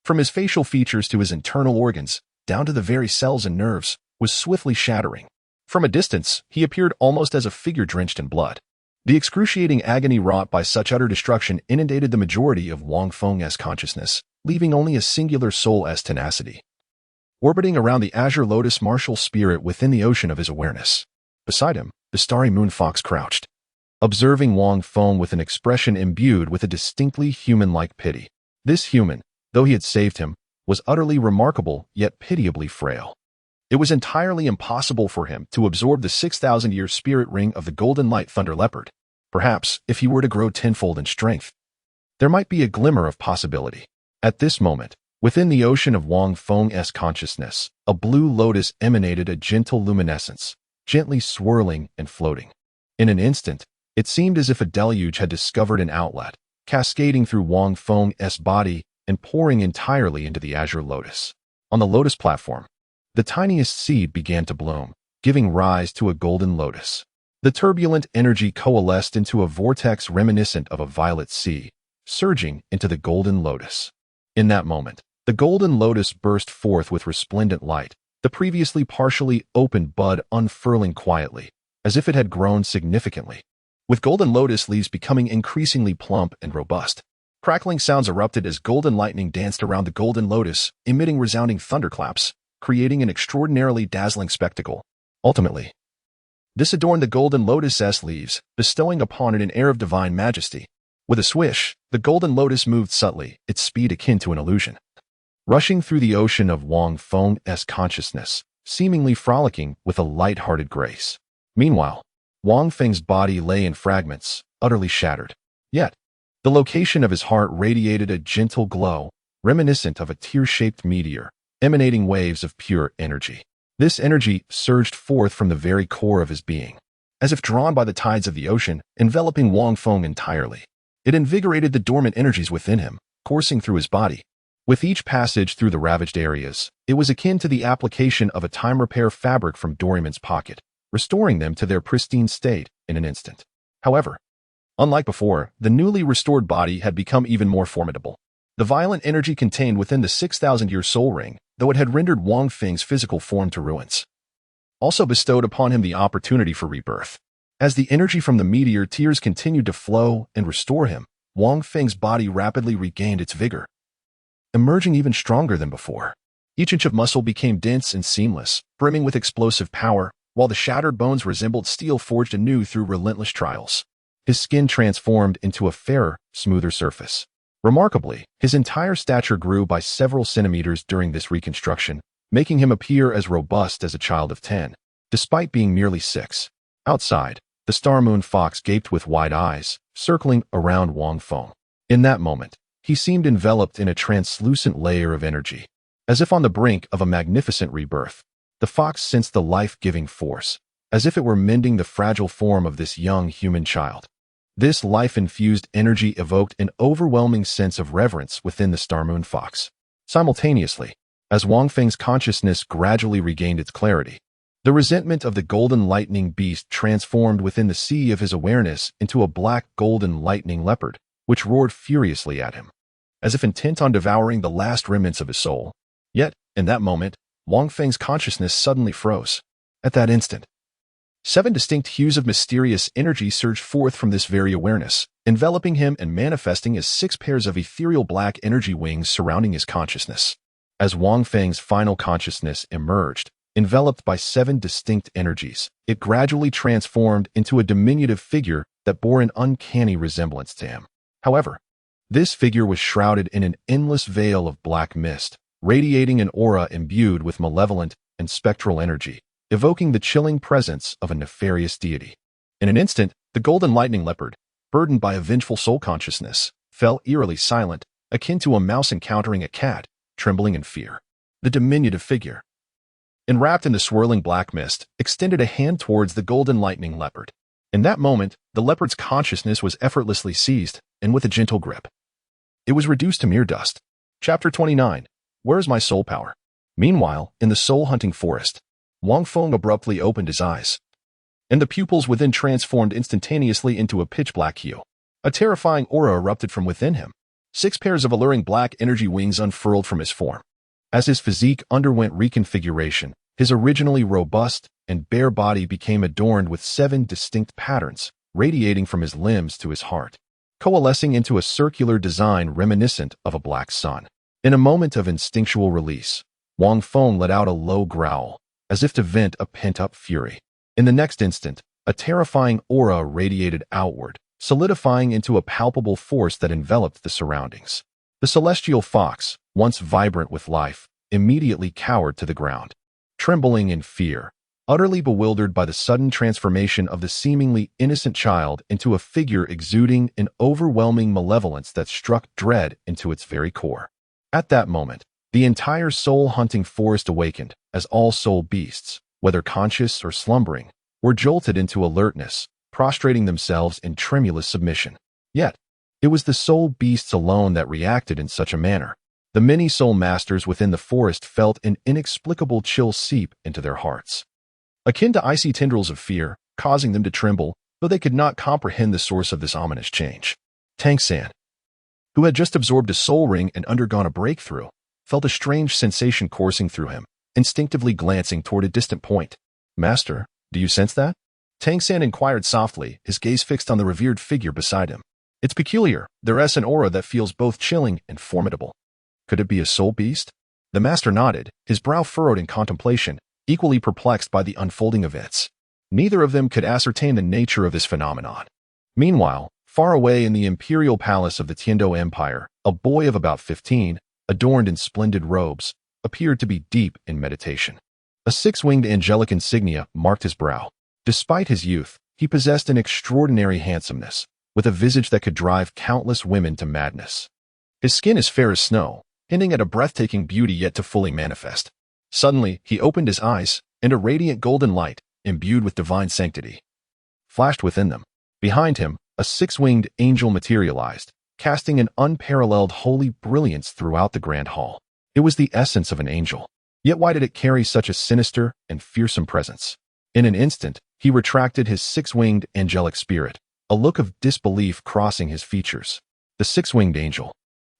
from his facial features to his internal organs, down to the very cells and nerves, was swiftly shattering. From a distance, he appeared almost as a figure drenched in blood. The excruciating agony wrought by such utter destruction inundated the majority of Wang Feng's consciousness, leaving only a singular soul's tenacity, orbiting around the azure lotus martial spirit within the ocean of his awareness. Beside him, the starry moon fox crouched, observing Wang Feng with an expression imbued with a distinctly human-like pity. This human, though he had saved him, was utterly remarkable yet pitiably frail. It was entirely impossible for him to absorb the 6,000-year spirit ring of the Golden Light Thunder Leopard. Perhaps, if he were to grow tenfold in strength, there might be a glimmer of possibility. At this moment, within the ocean of Wang Feng's consciousness, a blue lotus emanated a gentle luminescence, gently swirling and floating. In an instant, it seemed as if a deluge had discovered an outlet, cascading through Wang Feng's body and pouring entirely into the azure lotus. On the lotus platform, the tiniest seed began to bloom, giving rise to a golden lotus. The turbulent energy coalesced into a vortex reminiscent of a violet sea, surging into the golden lotus. In that moment, the golden lotus burst forth with resplendent light, the previously partially opened bud unfurling quietly, as if it had grown significantly, with golden lotus leaves becoming increasingly plump and robust. Crackling sounds erupted as golden lightning danced around the golden lotus, emitting resounding thunderclaps, creating an extraordinarily dazzling spectacle. Ultimately, this adorned the golden lotus's leaves, bestowing upon it an air of divine majesty. With a swish, the golden lotus moved subtly, its speed akin to an illusion, rushing through the ocean of Wang Feng's consciousness, seemingly frolicking with a light-hearted grace. Meanwhile, Wang Feng's body lay in fragments, utterly shattered. Yet, the location of his heart radiated a gentle glow, reminiscent of a tear-shaped meteor, emanating waves of pure energy. This energy surged forth from the very core of his being, as if drawn by the tides of the ocean, enveloping Wang Feng entirely. It invigorated the dormant energies within him, coursing through his body. With each passage through the ravaged areas, it was akin to the application of a time repair fabric from Doraemon's pocket, restoring them to their pristine state in an instant. However, unlike before, the newly restored body had become even more formidable. The violent energy contained within the 6,000-year soul ring, though it had rendered Wang Feng's physical form to ruins, also bestowed upon him the opportunity for rebirth. As the energy from the Meteor Tears continued to flow and restore him, Wang Feng's body rapidly regained its vigor, emerging even stronger than before. Each inch of muscle became dense and seamless, brimming with explosive power, while the shattered bones resembled steel forged anew through relentless trials. His skin transformed into a fairer, smoother surface. Remarkably, his entire stature grew by several centimeters during this reconstruction, making him appear as robust as a child of 10, despite being merely 6. Outside, the Star Moon Fox gaped with wide eyes, circling around Wang Feng. In that moment, he seemed enveloped in a translucent layer of energy. As if on the brink of a magnificent rebirth, the fox sensed the life-giving force, as if it were mending the fragile form of this young human child. This life-infused energy evoked an overwhelming sense of reverence within the Star Moon Fox. Simultaneously, as Wang Feng's consciousness gradually regained its clarity, the resentment of the golden lightning beast transformed within the sea of his awareness into a black golden lightning leopard, which roared furiously at him, as if intent on devouring the last remnants of his soul. Yet, in that moment, Wang Feng's consciousness suddenly froze. At that instant, 7 distinct hues of mysterious energy surged forth from this very awareness, enveloping him and manifesting as 6 pairs of ethereal black energy wings surrounding his consciousness. As Wang Feng's final consciousness emerged, enveloped by 7 distinct energies, it gradually transformed into a diminutive figure that bore an uncanny resemblance to him. However, this figure was shrouded in an endless veil of black mist, radiating an aura imbued with malevolent and spectral energy, evoking the chilling presence of a nefarious deity. In an instant, the golden lightning leopard, burdened by a vengeful soul consciousness, fell eerily silent, akin to a mouse encountering a cat, trembling in fear. The diminutive figure, enwrapped in the swirling black mist, extended a hand towards the golden lightning leopard. In that moment, the leopard's consciousness was effortlessly seized, and with a gentle grip, it was reduced to mere dust. Chapter 29. Where is my soul power? Meanwhile, in the soul-hunting forest, Wang Feng abruptly opened his eyes, and the pupils within transformed instantaneously into a pitch-black hue. A terrifying aura erupted from within him. 6 pairs of alluring black energy wings unfurled from his form. As his physique underwent reconfiguration, his originally robust and bare body became adorned with 7 distinct patterns, radiating from his limbs to his heart, coalescing into a circular design reminiscent of a black sun. In a moment of instinctual release, Wang Feng let out a low growl, as if to vent a pent-up fury. In the next instant, a terrifying aura radiated outward, solidifying into a palpable force that enveloped the surroundings. The celestial fox, once vibrant with life, immediately cowered to the ground. trembling in fear, utterly bewildered by the sudden transformation of the seemingly innocent child into a figure exuding an overwhelming malevolence that struck dread into its very core. At that moment, the entire soul-hunting forest awakened, as all soul beasts, whether conscious or slumbering, were jolted into alertness, prostrating themselves in tremulous submission. Yet, it was the soul beasts alone that reacted in such a manner. The many soul masters within the forest felt an inexplicable chill seep into their hearts, akin to icy tendrils of fear, causing them to tremble, though they could not comprehend the source of this ominous change. Tangan, who had just absorbed a soul ring and undergone a breakthrough, felt a strange sensation coursing through him, instinctively glancing toward a distant point. "Master, do you sense that?" Tangan inquired softly, his gaze fixed on the revered figure beside him. "It's peculiar. There is an aura that feels both chilling and formidable." "Could it be a soul beast?" The master nodded, his brow furrowed in contemplation, equally perplexed by the unfolding events. Neither of them could ascertain the nature of this phenomenon. Meanwhile, far away in the imperial palace of the Tiando Empire, a boy of about 15, adorned in splendid robes, appeared to be deep in meditation. A six-winged angelic insignia marked his brow. Despite his youth, he possessed an extraordinary handsomeness, with a visage that could drive countless women to madness. His skin is fair as snow, hinting at a breathtaking beauty yet to fully manifest. Suddenly, he opened his eyes, and a radiant golden light, imbued with divine sanctity, flashed within them. Behind him, a six-winged angel materialized, casting an unparalleled holy brilliance throughout the grand hall. It was the essence of an angel. Yet why did it carry such a sinister and fearsome presence? In an instant, he retracted his six-winged angelic spirit, a look of disbelief crossing his features. The six-winged angel,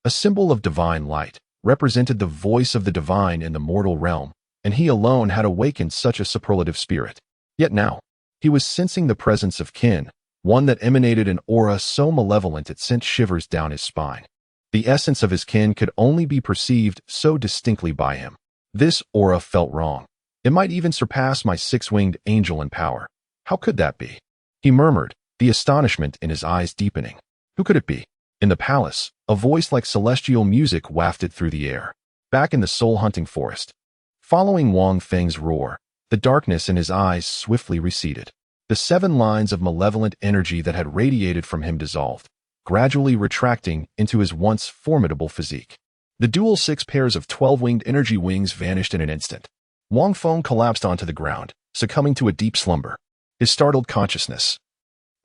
a symbol of divine light, represented the voice of the divine in the mortal realm, and he alone had awakened such a superlative spirit. Yet now, he was sensing the presence of kin, one that emanated an aura so malevolent it sent shivers down his spine. The essence of his kin could only be perceived so distinctly by him. This aura felt wrong. It might even surpass my six-winged angel in power. How could that be? He murmured, the astonishment in his eyes deepening. Who could it be? In the palace, a voice like celestial music wafted through the air. Back in the soul-hunting forest, following Wang Feng's roar, the darkness in his eyes swiftly receded. The 7 lines of malevolent energy that had radiated from him dissolved, gradually retracting into his once formidable physique. The dual 6 pairs of 12-winged energy wings vanished in an instant. Wang Feng collapsed onto the ground, succumbing to a deep slumber. His startled consciousness,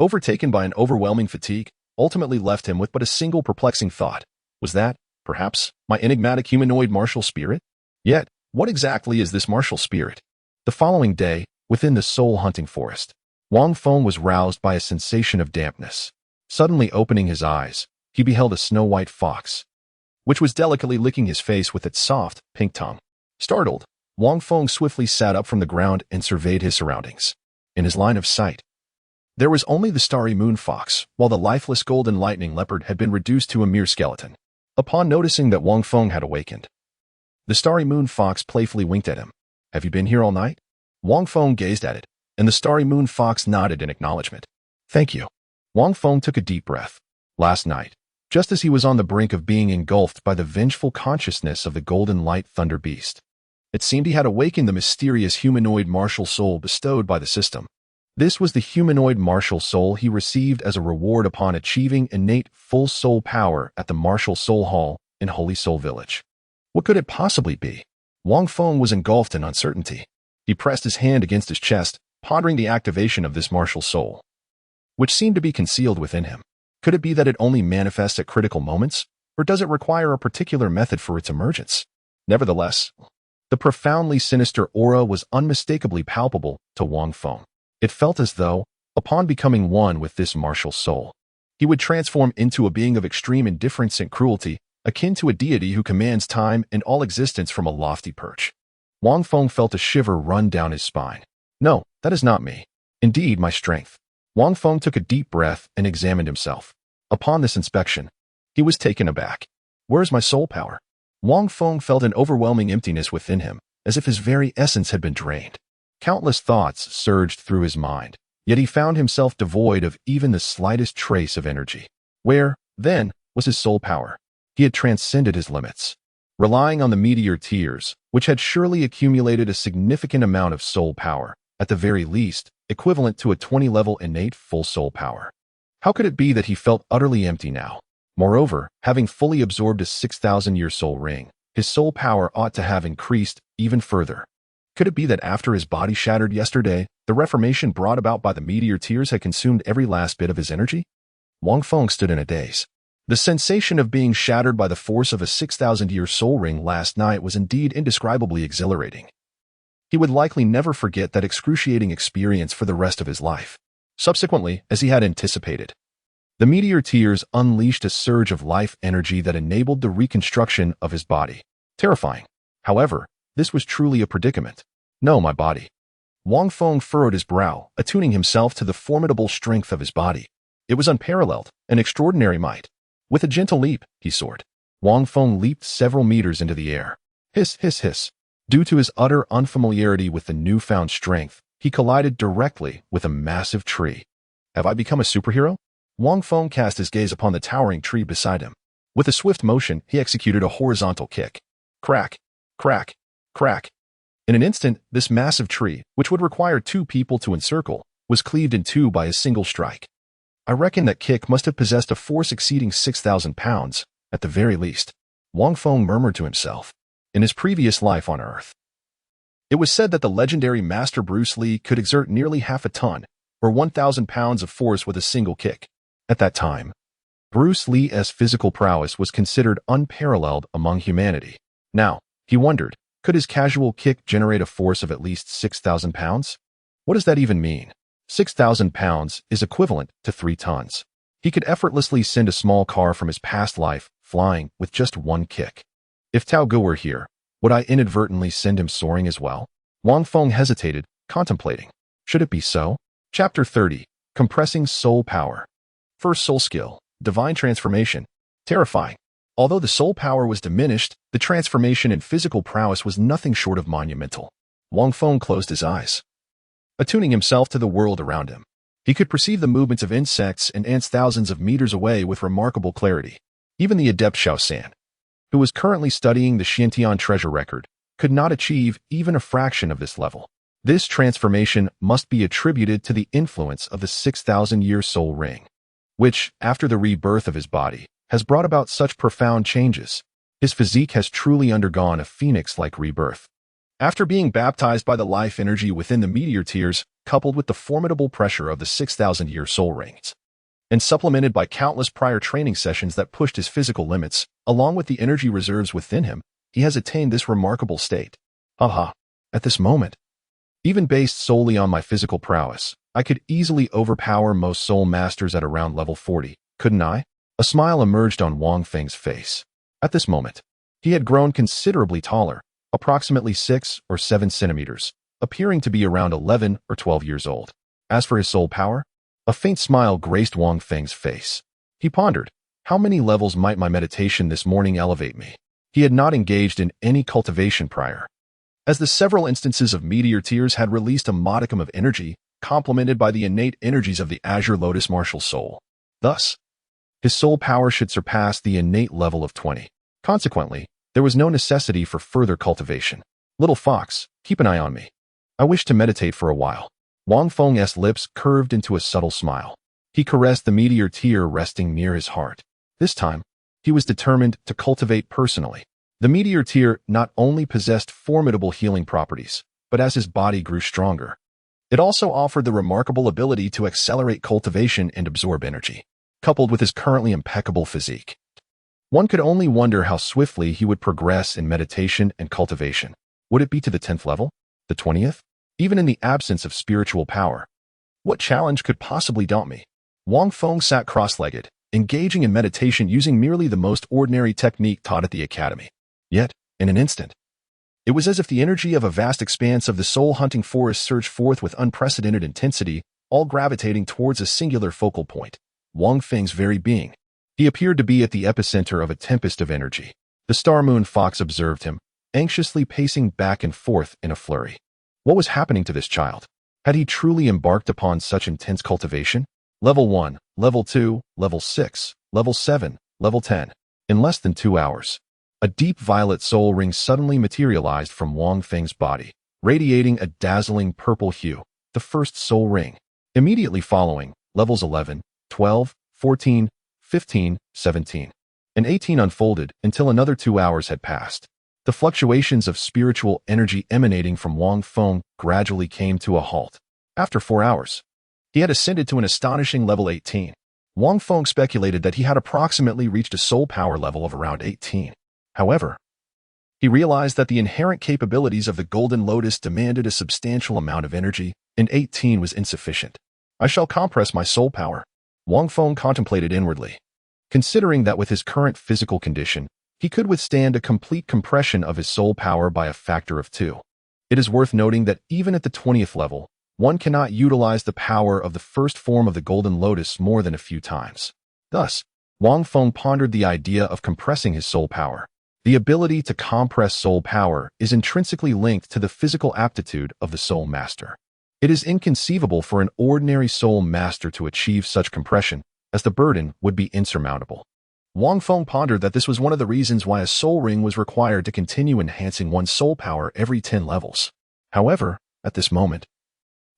overtaken by an overwhelming fatigue, ultimately left him with but a single perplexing thought. Was that, perhaps, my enigmatic humanoid martial spirit? Yet, what exactly is this martial spirit? The following day, within the soul-hunting forest, Wang Feng was roused by a sensation of dampness. Suddenly opening his eyes, he beheld a snow-white fox, which was delicately licking his face with its soft, pink tongue. Startled, Wang Feng swiftly sat up from the ground and surveyed his surroundings. In his line of sight, there was only the starry moon fox, while the lifeless golden lightning leopard had been reduced to a mere skeleton. Upon noticing that Wang Feng had awakened, the starry moon fox playfully winked at him. "Have you been here all night?" Wang Feng gazed at it, and the starry moon fox nodded in acknowledgement. "Thank you." Wang Feng took a deep breath. Last night, just as he was on the brink of being engulfed by the vengeful consciousness of the golden light thunder beast, it seemed he had awakened the mysterious humanoid martial soul bestowed by the system. This was the humanoid martial soul he received as a reward upon achieving innate full soul power at the Martial Soul Hall in Holy Soul Village. What could it possibly be? Wang Feng was engulfed in uncertainty. He pressed his hand against his chest, pondering the activation of this martial soul, which seemed to be concealed within him. Could it be that it only manifests at critical moments, or does it require a particular method for its emergence? Nevertheless, the profoundly sinister aura was unmistakably palpable to Wang Feng. It felt as though, upon becoming one with this martial soul, he would transform into a being of extreme indifference and cruelty, akin to a deity who commands time and all existence from a lofty perch. Wang Feng felt a shiver run down his spine. No, that is not me. Indeed, my strength. Wang Feng took a deep breath and examined himself. Upon this inspection, he was taken aback. Where is my soul power? Wang Feng felt an overwhelming emptiness within him, as if his very essence had been drained. Countless thoughts surged through his mind, yet he found himself devoid of even the slightest trace of energy. Where, then, was his soul power? He had transcended his limits. Relying on the Meteor Tears, which had surely accumulated a significant amount of soul power, at the very least, equivalent to a 20-level innate full soul power. How could it be that he felt utterly empty now? Moreover, having fully absorbed a 6,000-year soul ring, his soul power ought to have increased even further. Could it be that after his body shattered yesterday, the reformation brought about by the Meteor Tears had consumed every last bit of his energy? Wang Feng stood in a daze. The sensation of being shattered by the force of a 6,000-year soul ring last night was indeed indescribably exhilarating. He would likely never forget that excruciating experience for the rest of his life. Subsequently, as he had anticipated, the Meteor Tears unleashed a surge of life energy that enabled the reconstruction of his body. Terrifying. However, this was truly a predicament. No, my body. Wang Feng furrowed his brow, attuning himself to the formidable strength of his body. It was unparalleled, an extraordinary might. With a gentle leap, he soared. Wang Feng leaped several meters into the air. Hiss, hiss, hiss. Due to his utter unfamiliarity with the newfound strength, he collided directly with a massive tree. Have I become a superhero? Wang Feng cast his gaze upon the towering tree beside him. With a swift motion, he executed a horizontal kick. Crack, crack, crack. In an instant, this massive tree, which would require 2 people to encircle, was cleaved in 2 by a single strike. I reckon that kick must have possessed a force exceeding 6,000 pounds, at the very least, Wang Feng murmured to himself. In his previous life on Earth, it was said that the legendary Master Bruce Lee could exert nearly half a ton, or 1,000 pounds of force with a single kick. At that time, Bruce Lee's physical prowess was considered unparalleled among humanity. Now, he wondered, could his casual kick generate a force of at least 6,000 pounds? What does that even mean? 6,000 pounds is equivalent to 3 tons. He could effortlessly send a small car from his past life flying with just 1 kick. If Tanghao were here, would I inadvertently send him soaring as well? Wang Feng hesitated, contemplating. Should it be so? Chapter 30. Compressing Soul Power. First soul skill, Divine Transformation. Terrifying. Although the soul power was diminished, the transformation in physical prowess was nothing short of monumental. Wang Feng closed his eyes, attuning himself to the world around him. He could perceive the movements of insects and ants thousands of meters away with remarkable clarity. Even the adept Xiaosan, who was currently studying the Xiantian treasure record, could not achieve even a fraction of this level. This transformation must be attributed to the influence of the 6,000-year soul ring, which, after the rebirth of his body, has brought about such profound changes. His physique has truly undergone a phoenix-like rebirth. After being baptized by the life energy within the Meteor Tears, coupled with the formidable pressure of the 6,000-year soul rings, and supplemented by countless prior training sessions that pushed his physical limits, along with the energy reserves within him, he has attained this remarkable state. Haha, at this moment, even based solely on my physical prowess, I could easily overpower most soul masters at around level 40, couldn't I? A smile emerged on Wang Feng's face. At this moment, he had grown considerably taller, approximately 6 or 7 centimeters, appearing to be around 11 or 12 years old. As for his soul power, a faint smile graced Wang Feng's face. He pondered, how many levels might my meditation this morning elevate me? He had not engaged in any cultivation prior, as the several instances of Meteor Tears had released a modicum of energy, complemented by the innate energies of the Azure Lotus martial soul. Thus, his soul power should surpass the innate level of 20. Consequently, there was no necessity for further cultivation. Little fox, keep an eye on me. I wish to meditate for a while. Wang Feng's lips curved into a subtle smile. He caressed the Meteor Tear resting near his heart. This time, he was determined to cultivate personally. The Meteor Tear not only possessed formidable healing properties, but as his body grew stronger, it also offered the remarkable ability to accelerate cultivation and absorb energy. Coupled with his currently impeccable physique, one could only wonder how swiftly he would progress in meditation and cultivation. Would it be to the 10th level? The 20th? Even in the absence of spiritual power, what challenge could possibly daunt me? Wang Feng sat cross-legged, engaging in meditation using merely the most ordinary technique taught at the academy. Yet, in an instant, it was as if the energy of a vast expanse of the soul-hunting forest surged forth with unprecedented intensity, all gravitating towards a singular focal point. Wang Feng's very being. He appeared to be at the epicenter of a tempest of energy. The Star Moon Fox observed him, anxiously pacing back and forth in a flurry. What was happening to this child? Had he truly embarked upon such intense cultivation? Level 1, Level 2, Level 6, Level 7, Level 10. In less than 2 hours, A deep violet soul ring suddenly materialized from Wang Feng's body, radiating a dazzling purple hue, the first soul ring. Immediately following, levels 11, 12, 14, 15, 17, and 18 unfolded until another 2 hours had passed. The fluctuations of spiritual energy emanating from Wang Feng gradually came to a halt. After 4 hours, he had ascended to an astonishing level 18. Wang Feng speculated that he had approximately reached a soul power level of around 18. However, he realized that the inherent capabilities of the Golden Lotus demanded a substantial amount of energy, and 18 was insufficient. I shall compress my soul power, Wang Feng contemplated inwardly. Considering that with his current physical condition, he could withstand a complete compression of his soul power by a factor of 2. It is worth noting that even at the 20th level, one cannot utilize the power of the first form of the Golden Lotus more than a few times. Thus, Wang Feng pondered the idea of compressing his soul power. The ability to compress soul power is intrinsically linked to the physical aptitude of the soul master. It is inconceivable for an ordinary soul master to achieve such compression, as the burden would be insurmountable. Wang Feng pondered that this was one of the reasons why a soul ring was required to continue enhancing one's soul power every 10 levels. However, at this moment,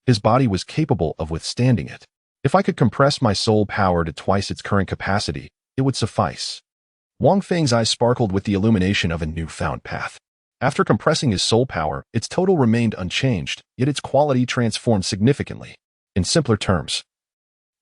his body was capable of withstanding it. If I could compress my soul power to twice its current capacity, it would suffice. Wang Feng's eyes sparkled with the illumination of a newfound path. After compressing his soul power, its total remained unchanged, yet its quality transformed significantly. In simpler terms,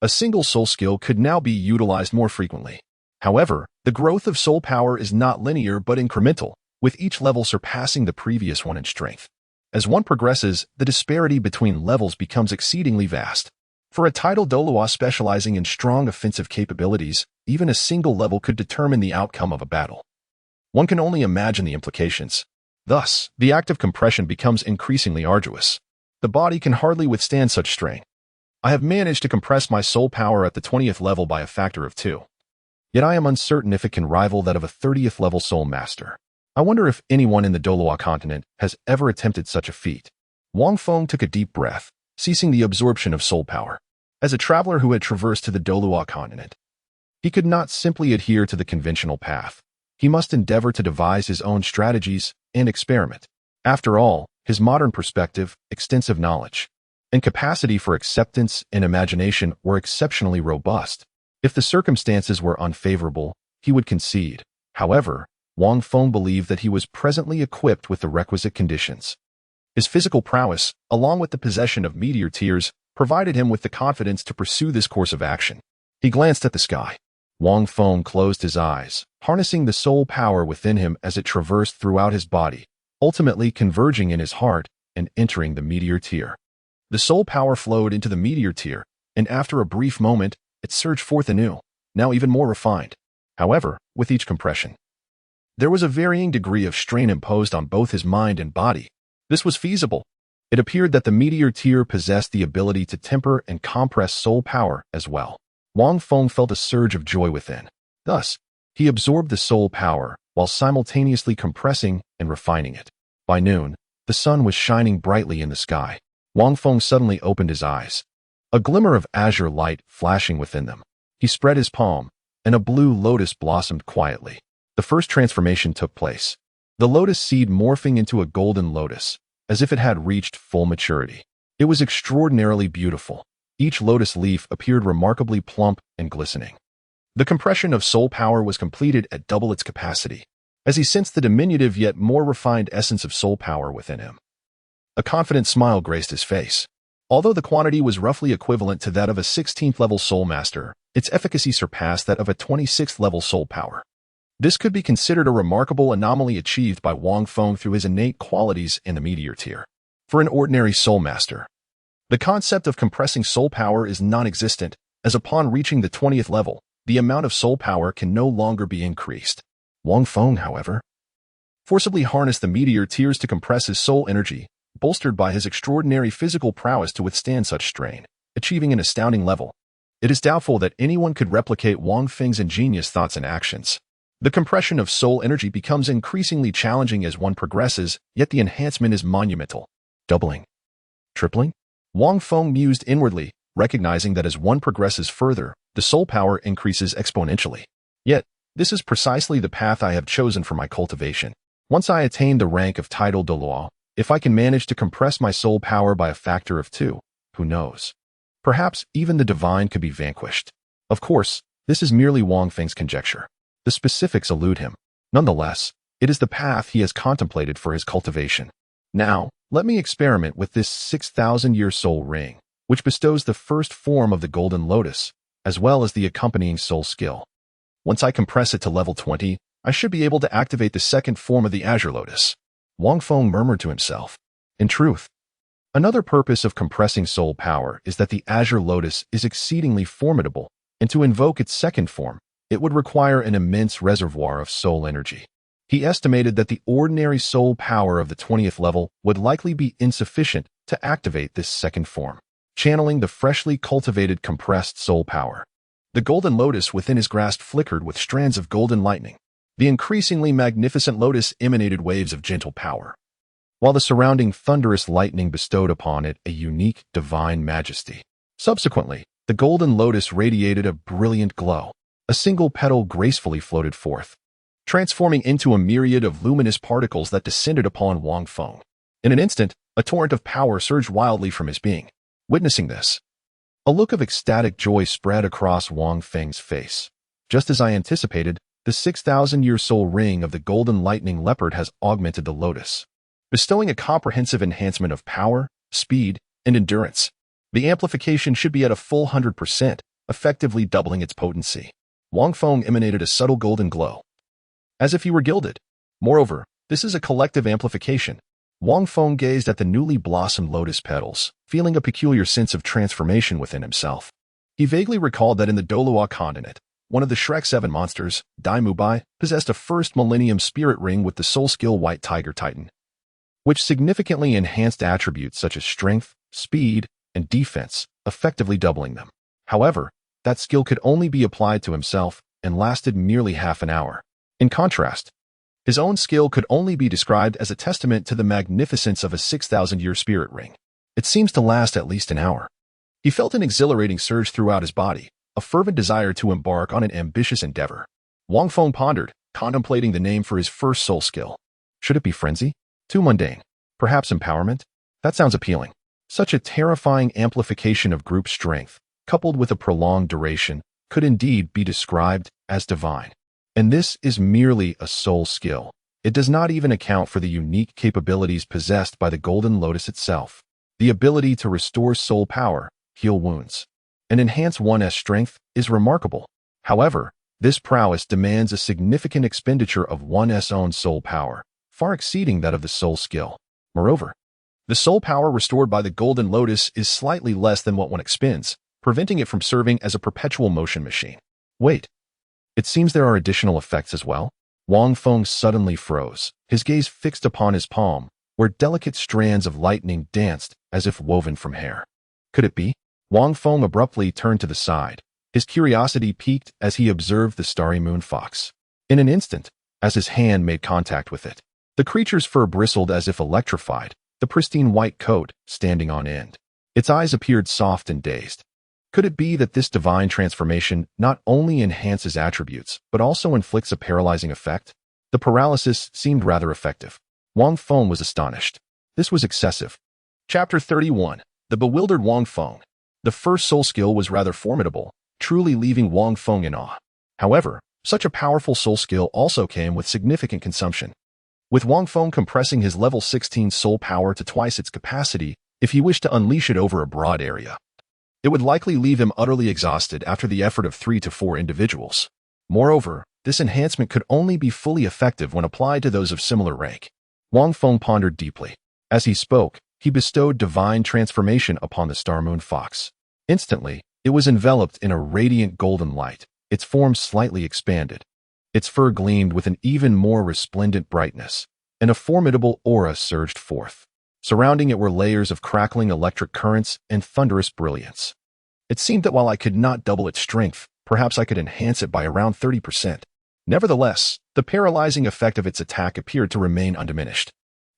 a single soul skill could now be utilized more frequently. However, the growth of soul power is not linear but incremental, with each level surpassing the previous one in strength. As one progresses, the disparity between levels becomes exceedingly vast. For a titled Doolwa specializing in strong offensive capabilities, even a single level could determine the outcome of a battle. One can only imagine the implications. Thus, the act of compression becomes increasingly arduous. The body can hardly withstand such strain. I have managed to compress my soul power at the 20th level by a factor of 2. Yet I am uncertain if it can rival that of a 30th level soul master. I wonder if anyone in the Douluo Continent has ever attempted such a feat. Wang Feng took a deep breath, ceasing the absorption of soul power. As a traveler who had traversed to the Douluo Continent, he could not simply adhere to the conventional path. He must endeavor to devise his own strategies and experiment. After all, his modern perspective, extensive knowledge, and capacity for acceptance and imagination were exceptionally robust. If the circumstances were unfavorable, he would concede. However, Wang Feng believed that he was presently equipped with the requisite conditions. His physical prowess, along with the possession of Meteor Tears, provided him with the confidence to pursue this course of action. He glanced at the sky. Wang Feng closed his eyes, harnessing the soul power within him as it traversed throughout his body, ultimately converging in his heart and entering the Meteor Tear. The soul power flowed into the Meteor Tear, and after a brief moment, it surged forth anew, now even more refined. However, with each compression, there was a varying degree of strain imposed on both his mind and body. This was feasible. It appeared that the Meteor Tear possessed the ability to temper and compress soul power as well. Wang Feng felt a surge of joy within. Thus, he absorbed the soul power while simultaneously compressing and refining it. By noon, the sun was shining brightly in the sky. Wang Feng suddenly opened his eyes, a glimmer of azure light flashing within them. He spread his palm, and a blue lotus blossomed quietly. The first transformation took place, the lotus seed morphing into a golden lotus, as if it had reached full maturity. It was extraordinarily beautiful. Each lotus leaf appeared remarkably plump and glistening. The compression of soul power was completed at double its capacity, as he sensed the diminutive yet more refined essence of soul power within him. A confident smile graced his face. Although the quantity was roughly equivalent to that of a 16th level soul master, its efficacy surpassed that of a 26th level soul power. This could be considered a remarkable anomaly achieved by Wang Feng through his innate qualities in the Meteor Tear. For an ordinary soul master, the concept of compressing soul power is non-existent, as upon reaching the 20th level, the amount of soul power can no longer be increased. Wang Feng, however, forcibly harnessed the Meteor Tears to compress his soul energy, bolstered by his extraordinary physical prowess to withstand such strain, achieving an astounding level. It is doubtful that anyone could replicate Wang Feng's ingenious thoughts and actions. The compression of soul energy becomes increasingly challenging as one progresses, yet the enhancement is monumental. Doubling? Tripling? Wang Feng mused inwardly, recognizing that as one progresses further, the soul power increases exponentially. Yet, This is precisely the path I have chosen for my cultivation. Once I attain the rank of title Douluo, if I can manage to compress my soul power by a factor of 2, who knows? Perhaps even the divine could be vanquished. Of course, this is merely Wang Feng's conjecture. The specifics elude him. Nonetheless, it is the path he has contemplated for his cultivation. Now, let me experiment with this 6,000-year soul ring, which bestows the first form of the Golden Lotus, as well as the accompanying soul skill. Once I compress it to level 20, I should be able to activate the second form of the Azure Lotus. Wang Feng murmured to himself. In truth, another purpose of compressing soul power is that the Azure Lotus is exceedingly formidable, and to invoke its second form, it would require an immense reservoir of soul energy. He estimated that the ordinary soul power of the 20th level would likely be insufficient to activate this second form, channeling the freshly cultivated compressed soul power. The Golden Lotus within his grasp flickered with strands of golden lightning. The increasingly magnificent lotus emanated waves of gentle power, while the surrounding thunderous lightning bestowed upon it a unique divine majesty. Subsequently, the Golden Lotus radiated a brilliant glow. A single petal gracefully floated forth, transforming into a myriad of luminous particles that descended upon Wang Feng. In an instant, a torrent of power surged wildly from his being. Witnessing this, a look of ecstatic joy spread across Wang Feng's face. Just as I anticipated, the 6,000-year soul ring of the Golden Lightning Leopard has augmented the lotus, bestowing a comprehensive enhancement of power, speed, and endurance. The amplification should be at a full 100%, effectively doubling its potency. Wang Feng emanated a subtle golden glow, as if he were gilded. Moreover, this is a collective amplification. Wang Feng gazed at the newly blossomed lotus petals, feeling a peculiar sense of transformation within himself. He vaguely recalled that in the Douluo Continent, one of the Shrek 7 monsters, Dai Mubai, possessed a first millennium spirit ring with the soul skill White Tiger Titan, which significantly enhanced attributes such as strength, speed, and defense, effectively doubling them. However, that skill could only be applied to himself and lasted merely half an hour. In contrast, his own skill could only be described as a testament to the magnificence of a 6,000-year spirit ring. It seems to last at least an hour. He felt an exhilarating surge throughout his body, a fervent desire to embark on an ambitious endeavor. Wang Feng pondered, contemplating the name for his first soul skill. Should it be frenzy? Too mundane. Perhaps empowerment? That sounds appealing. Such a terrifying amplification of group strength, coupled with a prolonged duration, could indeed be described as divine. And this is merely a soul skill. It does not even account for the unique capabilities possessed by the Golden Lotus itself. The ability to restore soul power, heal wounds, and enhance one's strength is remarkable. However, this prowess demands a significant expenditure of one's own soul power, far exceeding that of the soul skill. Moreover, the soul power restored by the Golden Lotus is slightly less than what one expends, preventing it from serving as a perpetual motion machine. Wait. It seems there are additional effects as well. Wang Feng suddenly froze, his gaze fixed upon his palm, where delicate strands of lightning danced as if woven from hair. Could it be? Wang Feng abruptly turned to the side. His curiosity piqued as he observed the starry moon fox. In an instant, as his hand made contact with it, the creature's fur bristled as if electrified, the pristine white coat standing on end. Its eyes appeared soft and dazed. Could it be that this divine transformation not only enhances attributes, but also inflicts a paralyzing effect? The paralysis seemed rather effective. Wang Feng was astonished. This was excessive. Chapter 31. The Bewildered Wang Feng. The first soul skill was rather formidable, truly leaving Wang Feng in awe. However, such a powerful soul skill also came with significant consumption. With Wang Feng compressing his level 16 soul power to twice its capacity, if he wished to unleash it over a broad area, it would likely leave him utterly exhausted after the effort of 3 to 4 individuals. Moreover, this enhancement could only be fully effective when applied to those of similar rank. Wang Feng pondered deeply. As he spoke, he bestowed divine transformation upon the star moon fox. Instantly, it was enveloped in a radiant golden light, its form slightly expanded. Its fur gleamed with an even more resplendent brightness, and a formidable aura surged forth. Surrounding it were layers of crackling electric currents and thunderous brilliance. It seemed that while I could not double its strength, perhaps I could enhance it by around 30%. Nevertheless, the paralyzing effect of its attack appeared to remain undiminished.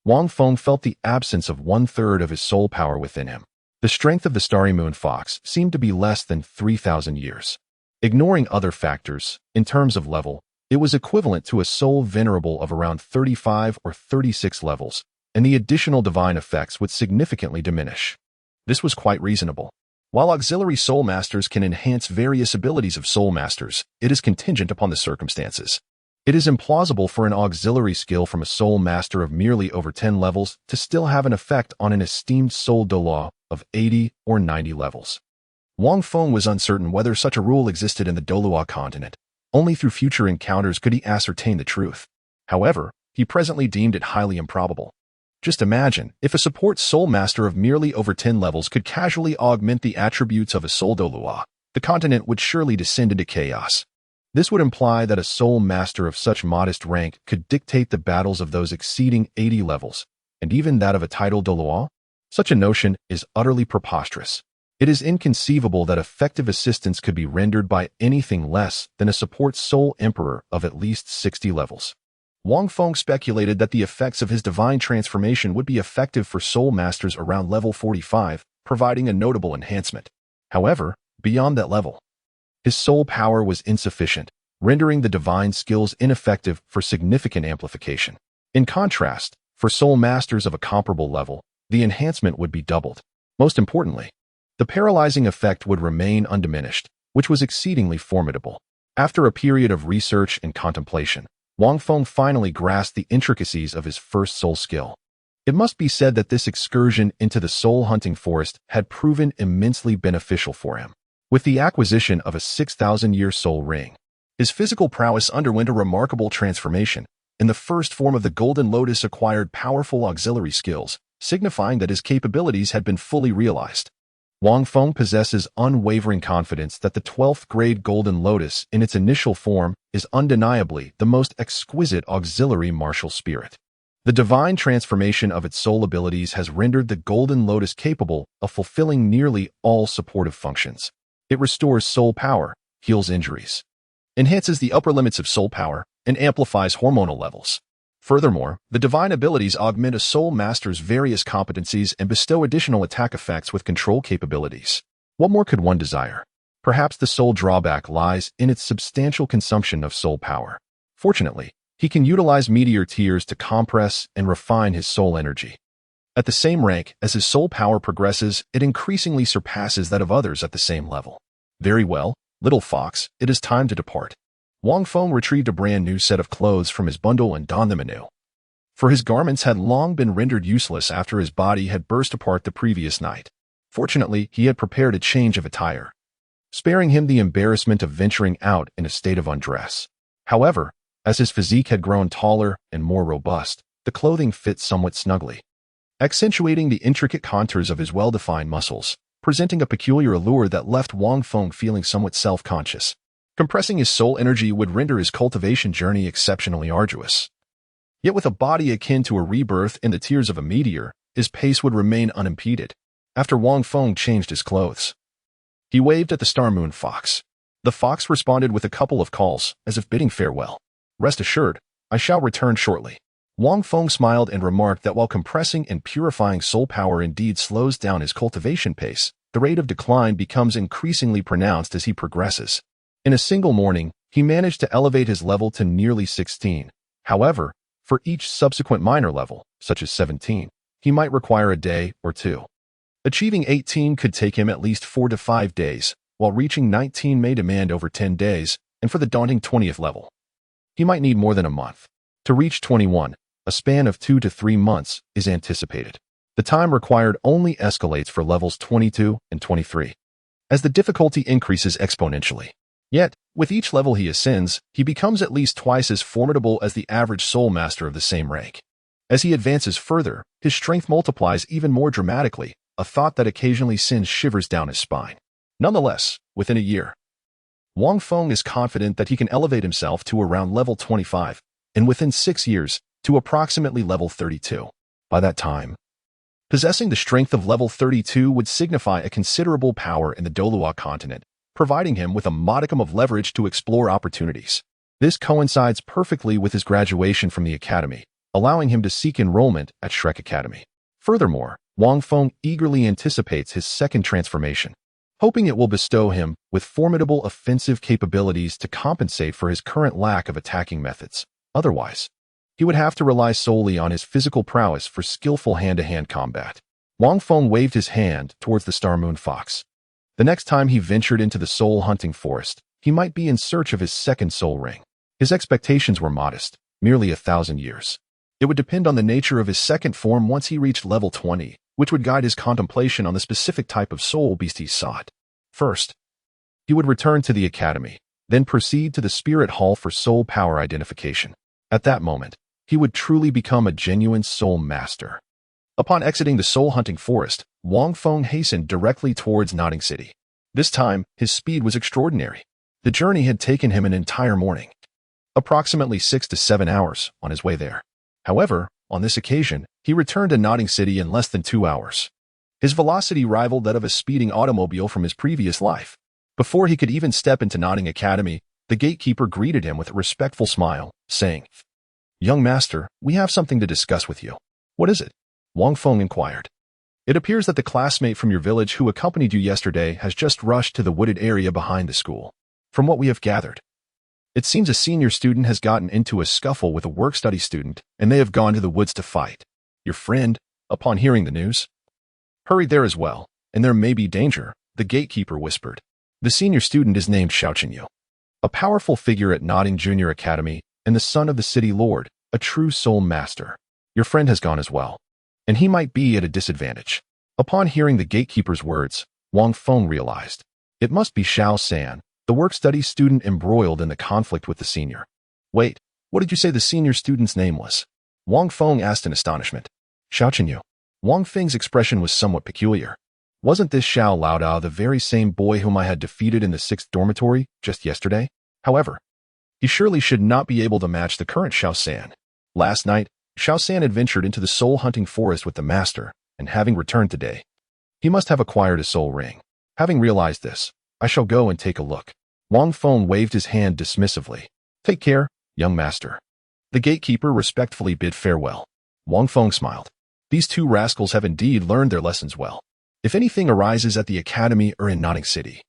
Wang Feng felt the absence of 1/3 of his soul power within him. The strength of the starry moon fox seemed to be less than 3,000 years. Ignoring other factors, in terms of level, It was equivalent to a soul venerable of around 35 or 36 levels, and the additional divine effects would significantly diminish. This was quite reasonable. While auxiliary soul masters can enhance various abilities of soul masters, it is contingent upon the circumstances. It is implausible for an auxiliary skill from a soul master of merely over 10 levels to still have an effect on an esteemed soul Douluo of 80 or 90 levels. Wang Feng was uncertain whether such a rule existed in the Douluo Continent. Only through future encounters could he ascertain the truth. However, he presently deemed it highly improbable. Just imagine, if a support soul master of merely over 10 levels could casually augment the attributes of a soul Douluo, the continent would surely descend into chaos. This would imply that a soul master of such modest rank could dictate the battles of those exceeding 80 levels, and even that of a titled Douluo. Such a notion is utterly preposterous. It is inconceivable that effective assistance could be rendered by anything less than a support soul emperor of at least 60 levels. Wang Feng speculated that the effects of his divine transformation would be effective for soul masters around level 45, providing a notable enhancement. However, beyond that level, his soul power was insufficient, rendering the divine skills ineffective for significant amplification. In contrast, for soul masters of a comparable level, the enhancement would be doubled. Most importantly, the paralyzing effect would remain undiminished, which was exceedingly formidable. After a period of research and contemplation, Wang Feng finally grasped the intricacies of his first soul skill. It must be said that this excursion into the soul-hunting forest had proven immensely beneficial for him. With the acquisition of a 6,000-year soul ring, his physical prowess underwent a remarkable transformation. In the first form of the Golden Lotus acquired powerful auxiliary skills, signifying that his capabilities had been fully realized. Wang Feng possesses unwavering confidence that the 12th grade Golden Lotus in its initial form is undeniably the most exquisite auxiliary martial spirit. The divine transformation of its soul abilities has rendered the Golden Lotus capable of fulfilling nearly all supportive functions. It restores soul power, heals injuries, enhances the upper limits of soul power, and amplifies hormonal levels. Furthermore, the divine abilities augment a soul master's various competencies and bestow additional attack effects with control capabilities. What more could one desire? Perhaps the sole drawback lies in its substantial consumption of soul power. Fortunately, he can utilize Meteor Tears to compress and refine his soul energy. At the same rank, as his soul power progresses, it increasingly surpasses that of others at the same level. Very well, little fox, it is time to depart. Wang Feng retrieved a brand new set of clothes from his bundle and donned them anew. For his garments had long been rendered useless after his body had burst apart the previous night. Fortunately, he had prepared a change of attire, sparing him the embarrassment of venturing out in a state of undress. However, as his physique had grown taller and more robust, the clothing fit somewhat snugly, accentuating the intricate contours of his well-defined muscles, presenting a peculiar allure that left Wang Feng feeling somewhat self-conscious. Compressing his soul energy would render his cultivation journey exceptionally arduous. Yet with a body akin to a rebirth in the tears of a meteor, his pace would remain unimpeded. After Wang Feng changed his clothes, he waved at the Star Moon Fox. The fox responded with a couple of calls, as if bidding farewell. Rest assured, I shall return shortly. Wang Feng smiled and remarked that while compressing and purifying soul power indeed slows down his cultivation pace, the rate of decline becomes increasingly pronounced as he progresses. In a single morning, he managed to elevate his level to nearly 16. However, for each subsequent minor level, such as 17, he might require a day or two. Achieving 18 could take him at least 4 to 5 days, while reaching 19 may demand over 10 days, and for the daunting 20th level, he might need more than a month. To reach 21, a span of 2 to 3 months is anticipated. The time required only escalates for levels 22 and 23, as the difficulty increases exponentially. Yet, with each level he ascends, he becomes at least twice as formidable as the average soul master of the same rank. As he advances further, his strength multiplies even more dramatically, a thought that occasionally sends shivers down his spine. Nonetheless, within a year, Wang Feng is confident that he can elevate himself to around level 25, and within 6 years, to approximately level 32. By that time, possessing the strength of level 32 would signify a considerable power in the Douluo Continent, providing him with a modicum of leverage to explore opportunities. This coincides perfectly with his graduation from the academy, allowing him to seek enrollment at Shrek Academy. Furthermore, Wang Feng eagerly anticipates his second transformation. hoping it will bestow him with formidable offensive capabilities to compensate for his current lack of attacking methods. Otherwise, he would have to rely solely on his physical prowess for skillful hand-to-hand combat. Wang Feng waved his hand towards the Star Moon Fox. The next time he ventured into the soul-hunting forest, he might be in search of his second soul ring. His expectations were modest, merely 1,000 years. It would depend on the nature of his second form once he reached level 20, which would guide his contemplation on the specific type of soul beast he sought. First, he would return to the academy, then proceed to the spirit hall for soul power identification. At that moment, he would truly become a genuine soul master. Upon exiting the soul-hunting forest, Wang Feng hastened directly towards Nodding City. This time, his speed was extraordinary. The journey had taken him an entire morning, approximately 6 to 7 hours on his way there. However, on this occasion, he returned to Nodding City in less than 2 hours. His velocity rivaled that of a speeding automobile from his previous life. Before he could even step into Nodding Academy, the gatekeeper greeted him with a respectful smile, saying, "Young master, we have something to discuss with you." "What is it?" Wang Feng inquired. "It appears that the classmate from your village who accompanied you yesterday has just rushed to the wooded area behind the school. From what we have gathered, it seems a senior student has gotten into a scuffle with a work-study student, and they have gone to the woods to fight. Your friend, upon hearing the news, hurried there as well, and there may be danger," the gatekeeper whispered. "The senior student is named Xiaoqinyu, a powerful figure at Nodding Junior Academy, and the son of the city lord, a true soul master. Your friend has gone as well, and he might be at a disadvantage." Upon hearing the gatekeeper's words, Wang Feng realized it must be Xiao San, the work-study student embroiled in the conflict with the senior. "Wait, what did you say the senior student's name was?" Wang Feng asked in astonishment. "Xiaoqinyu." Wang Feng's expression was somewhat peculiar. Wasn't this Xiao Laodao the very same boy whom I had defeated in the 6th dormitory just yesterday? However, he surely should not be able to match the current Xiao San. Last night, Xiao San adventured into the soul-hunting forest with the master, and having returned today, he must have acquired a soul ring. Having realized this, I shall go and take a look. Wang Feng waved his hand dismissively. "Take care, young master." The gatekeeper respectfully bid farewell. Wang Feng smiled. These two rascals have indeed learned their lessons well. If anything arises at the academy or in Nodding City,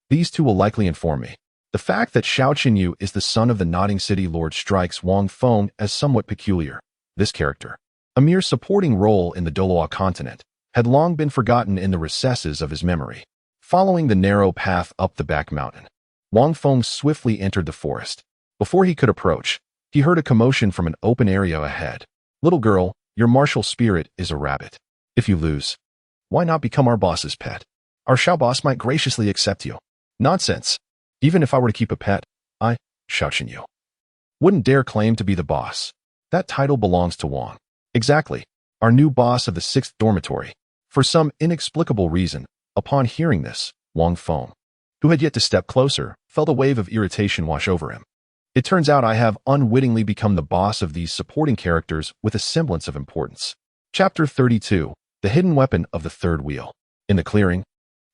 these two will likely inform me. The fact that Xiaoqinyu is the son of the Nodding City Lord strikes Wang Feng as somewhat peculiar. This character, a mere supporting role in the Douluo Continent, had long been forgotten in the recesses of his memory. Following the narrow path up the back mountain, Wang Feng swiftly entered the forest. Before he could approach, he heard a commotion from an open area ahead. "Little girl, your martial spirit is a rabbit. If you lose, why not become our boss's pet? Our Xiao boss might graciously accept you." "Nonsense. Even if I were to keep a pet, I, Xiaoqinyu, wouldn't dare claim to be the boss. That title belongs to Wang." "Exactly. Our new boss of the 6th dormitory." For some inexplicable reason, upon hearing this, Wang Feng, who had yet to step closer, felt a wave of irritation wash over him. "It turns out I have unwittingly become the boss of these supporting characters with a semblance of importance." Chapter 32, The Hidden Weapon of the Third Wheel. In the clearing,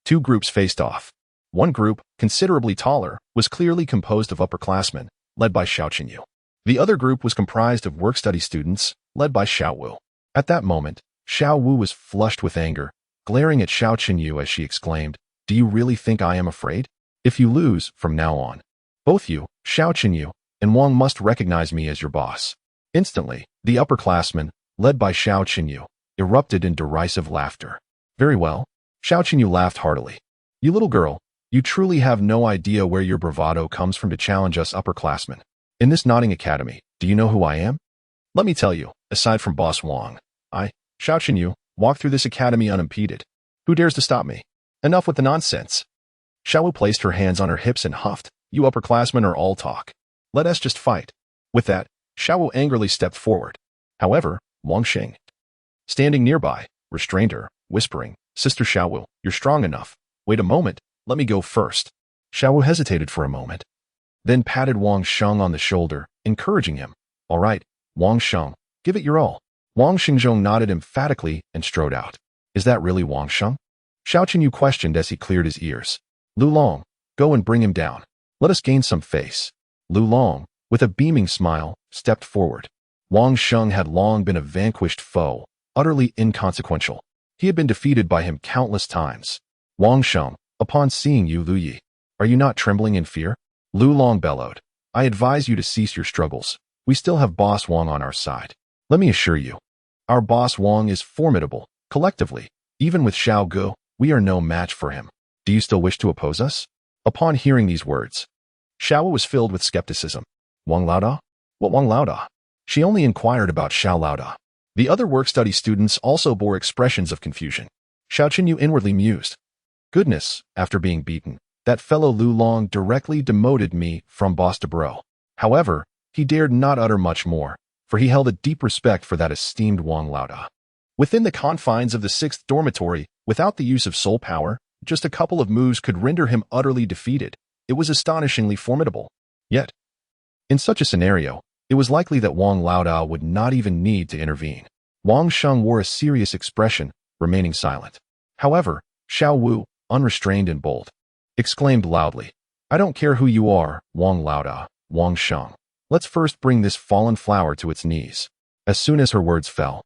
two groups faced off. One group, considerably taller, was clearly composed of upperclassmen, led by Xiaoqinyu. The other group was comprised of work-study students, led by Xiao Wu. At that moment, Xiao Wu was flushed with anger, glaring at Xiaoqinyu as she exclaimed, "Do you really think I am afraid? If you lose, from now on, both you, Xiaoqinyu, and Wang must recognize me as your boss." Instantly, the upperclassmen, led by Xiaoqinyu, erupted in derisive laughter. "Very well." Xiaoqinyu laughed heartily. "You little girl, you truly have no idea where your bravado comes from to challenge us upperclassmen. In this Nodding Academy, do you know who I am? Let me tell you, aside from Boss Wang, I, Xiaoqinyu, walk through this academy unimpeded. Who dares to stop me? Enough with the nonsense." Xiao Wu placed her hands on her hips and huffed, "You upperclassmen are all talk. Let us just fight." With that, Xiao Wu angrily stepped forward. However, Wang Xing, standing nearby, restrained her, whispering, "Sister Xiao Wu, you're strong enough. Wait a moment, let me go first." Xiao Wu hesitated for a moment, then patted Wang Sheng on the shoulder, encouraging him. "All right, Wang Sheng, give it your all." Wang Xingzhong nodded emphatically and strode out. "Is that really Wang Sheng?" Xiaoqinyu questioned as he cleared his ears. "Lu Long, go and bring him down. Let us gain some face." Lu Long, with a beaming smile, stepped forward. Wang Sheng had long been a vanquished foe, utterly inconsequential. He had been defeated by him countless times. Wang Sheng, Upon seeing you, Lu Yi, are you not trembling in fear? Lu Long bellowed. I advise you to cease your struggles. We still have Boss Wang on our side. Let me assure you, our Boss Wang is formidable. Collectively, even with Xiao Gu, we are no match for him. Do you still wish to oppose us? Upon hearing these words, Xiao was filled with skepticism. Wang Laoda? What Wang Laoda? She only inquired about Xiao Laoda. The other work-study students also bore expressions of confusion. Xiao Qinyu inwardly mused. Goodness, after being beaten, that fellow Lu Long directly demoted me from boss to bro. However, he dared not utter much more, for he held a deep respect for that esteemed Wang Laoda. Within the confines of the 6th dormitory, without the use of soul power, just a couple of moves could render him utterly defeated. It was astonishingly formidable. Yet, in such a scenario, it was likely that Wang Laoda would not even need to intervene. Wang Sheng wore a serious expression, remaining silent. However, Xiao Wu, unrestrained and bold, exclaimed loudly, I don't care who you are, Wang Laoda, Wang Sheng. Let's first bring this fallen flower to its knees. As soon as her words fell,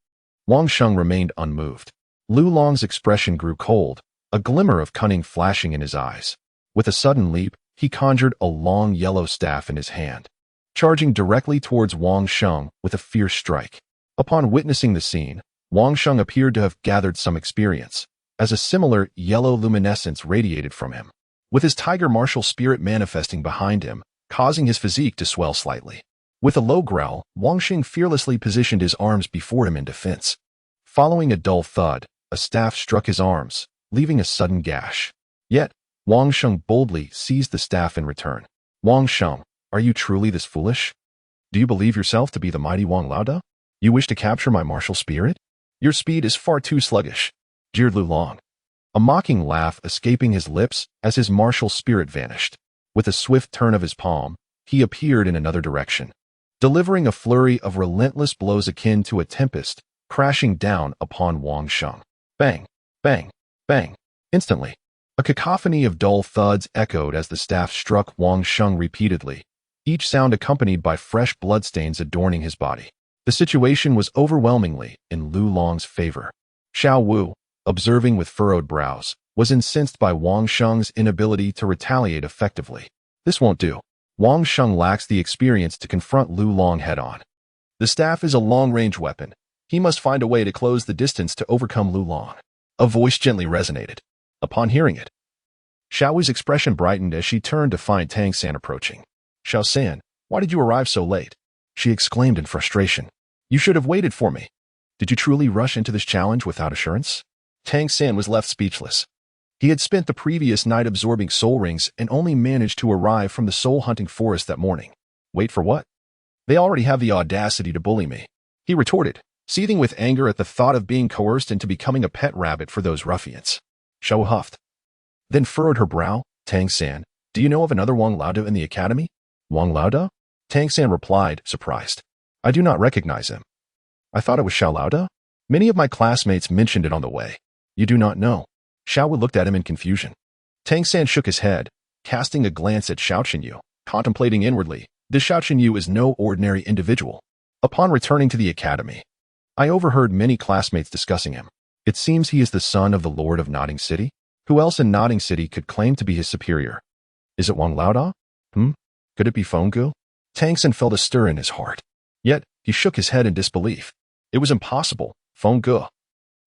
Wang Sheng remained unmoved. Lu Long's expression grew cold, a glimmer of cunning flashing in his eyes. With a sudden leap, he conjured a long yellow staff in his hand, charging directly towards Wang Sheng with a fierce strike. Upon witnessing the scene, Wang Sheng appeared to have gathered some experience, as a similar yellow luminescence radiated from him, with his tiger martial spirit manifesting behind him, causing his physique to swell slightly. With a low growl, Wang Xing fearlessly positioned his arms before him in defense. Following a dull thud, a staff struck his arms, leaving a sudden gash. Yet, Wang Sheng boldly seized the staff in return. Wang Sheng, are you truly this foolish? Do you believe yourself to be the mighty Wang Laoda? You wish to capture my martial spirit? Your speed is far too sluggish, jeered Lu Long, a mocking laugh escaping his lips as his martial spirit vanished. With a swift turn of his palm, he appeared in another direction, delivering a flurry of relentless blows akin to a tempest, crashing down upon Wang Sheng. Bang, bang, bang. Instantly, a cacophony of dull thuds echoed as the staff struck Wang Sheng repeatedly, each sound accompanied by fresh bloodstains adorning his body. The situation was overwhelmingly in Lu Long's favor. Xiao Wu, observing with furrowed brows, was incensed by Wang Sheng's inability to retaliate effectively. This won't do. Wang Sheng lacks the experience to confront Lu Long head-on. The staff is a long-range weapon. He must find a way to close the distance to overcome Lu Long. A voice gently resonated. Upon hearing it, Xiao Wu's expression brightened as she turned to find Tang San approaching. Xiao San, why did you arrive so late? She exclaimed in frustration. You should have waited for me. Did you truly rush into this challenge without assurance? Tang San was left speechless. He had spent the previous night absorbing soul rings and only managed to arrive from the soul-hunting forest that morning. Wait for what? They already have the audacity to bully me, he retorted, seething with anger at the thought of being coerced into becoming a pet rabbit for those ruffians. Xiao huffed, then furrowed her brow. Tang San, do you know of another Wang Laoda in the academy? Wang Laoda? Tang San replied, surprised. I do not recognize him. I thought it was Xiao Laoda? Many of my classmates mentioned it on the way. You do not know. Xiao Wu looked at him in confusion. Tang San shook his head, casting a glance at Xiao Qinyu, contemplating inwardly. This Xiao Qinyu is no ordinary individual. Upon returning to the academy, I overheard many classmates discussing him. It seems he is the son of the Lord of Nodding City. Who else in Nodding City could claim to be his superior? Is it Wang Laoda? Could it be Fenggu? Tang San felt a stir in his heart. Yet, he shook his head in disbelief. It was impossible. Fenggu,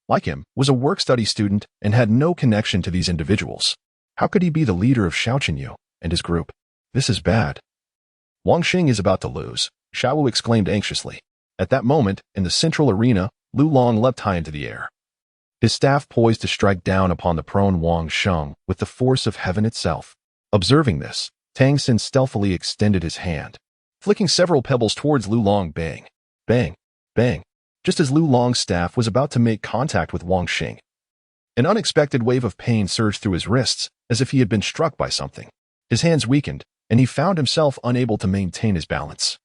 like him, was a work-study student and had no connection to these individuals. How could he be the leader of Xiao Qinyu and his group? This is bad. Wang Xing is about to lose, Xiao Wu exclaimed anxiously. At that moment, in the central arena, Lu Long leapt high into the air, his staff poised to strike down upon the prone Wang Sheng with the force of heaven itself. Observing this, Tang San stealthily extended his hand, flicking several pebbles towards Lu Long. Bang, bang, bang. Just as Lu Long's staff was about to make contact with Wang Xing, an unexpected wave of pain surged through his wrists, as if he had been struck by something. His hands weakened, and he found himself unable to maintain his balance,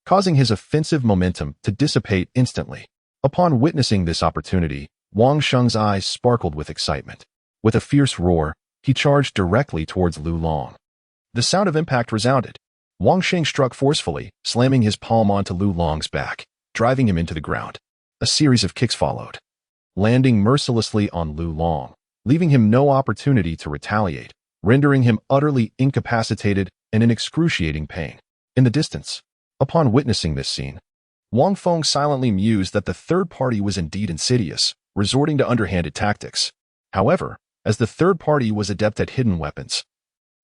causing his offensive momentum to dissipate instantly. Upon witnessing this opportunity, Wang Sheng's eyes sparkled with excitement. With a fierce roar, he charged directly towards Lu Long. The sound of impact resounded. Wang Xing struck forcefully, slamming his palm onto Lu Long's back, driving him into the ground. A series of kicks followed. Landing mercilessly on Lu Long, leaving him no opportunity to retaliate, rendering him utterly incapacitated and in excruciating pain. In the distance, upon witnessing this scene, Wang Feng silently mused that the third party was indeed insidious, resorting to underhanded tactics. However, as the third party was adept at hidden weapons,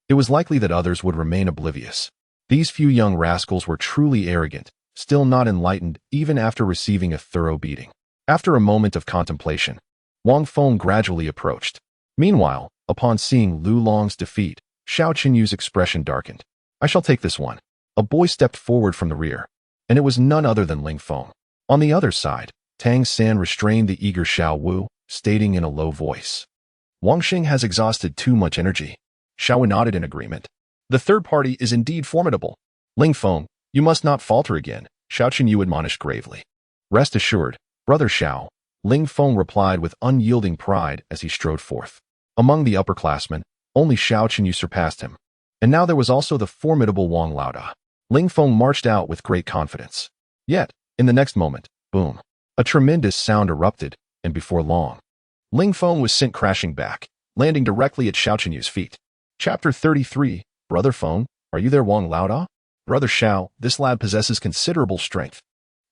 it was likely that others would remain oblivious. These few young rascals were truly arrogant, still not enlightened even after receiving a thorough beating. After a moment of contemplation, Wang Feng gradually approached. Meanwhile, upon seeing Lu Long's defeat, Xiao Qinyu's expression darkened. "I shall take this one." A boy stepped forward from the rear, and it was none other than Ling Feng. On the other side, Tang San restrained the eager Xiao Wu, stating in a low voice, "Wang Xing has exhausted too much energy." Xiao Wu nodded in agreement. "The third party is indeed formidable. Ling Feng, you must not falter again," Xiao Qinyu admonished gravely. "Rest assured, Brother Xiao," Ling Feng replied with unyielding pride as he strode forth. Among the upperclassmen, only Xiao Qinyu surpassed him. And now there was also the formidable Wang Laoda. Ling Feng marched out with great confidence. Yet, in the next moment, boom, a tremendous sound erupted, and before long, Ling Feng was sent crashing back, landing directly at Xiao Qinyu's feet. Chapter 33, Brother Feng, are you there, Wang Laoda? Brother Xiao, this lad possesses considerable strength.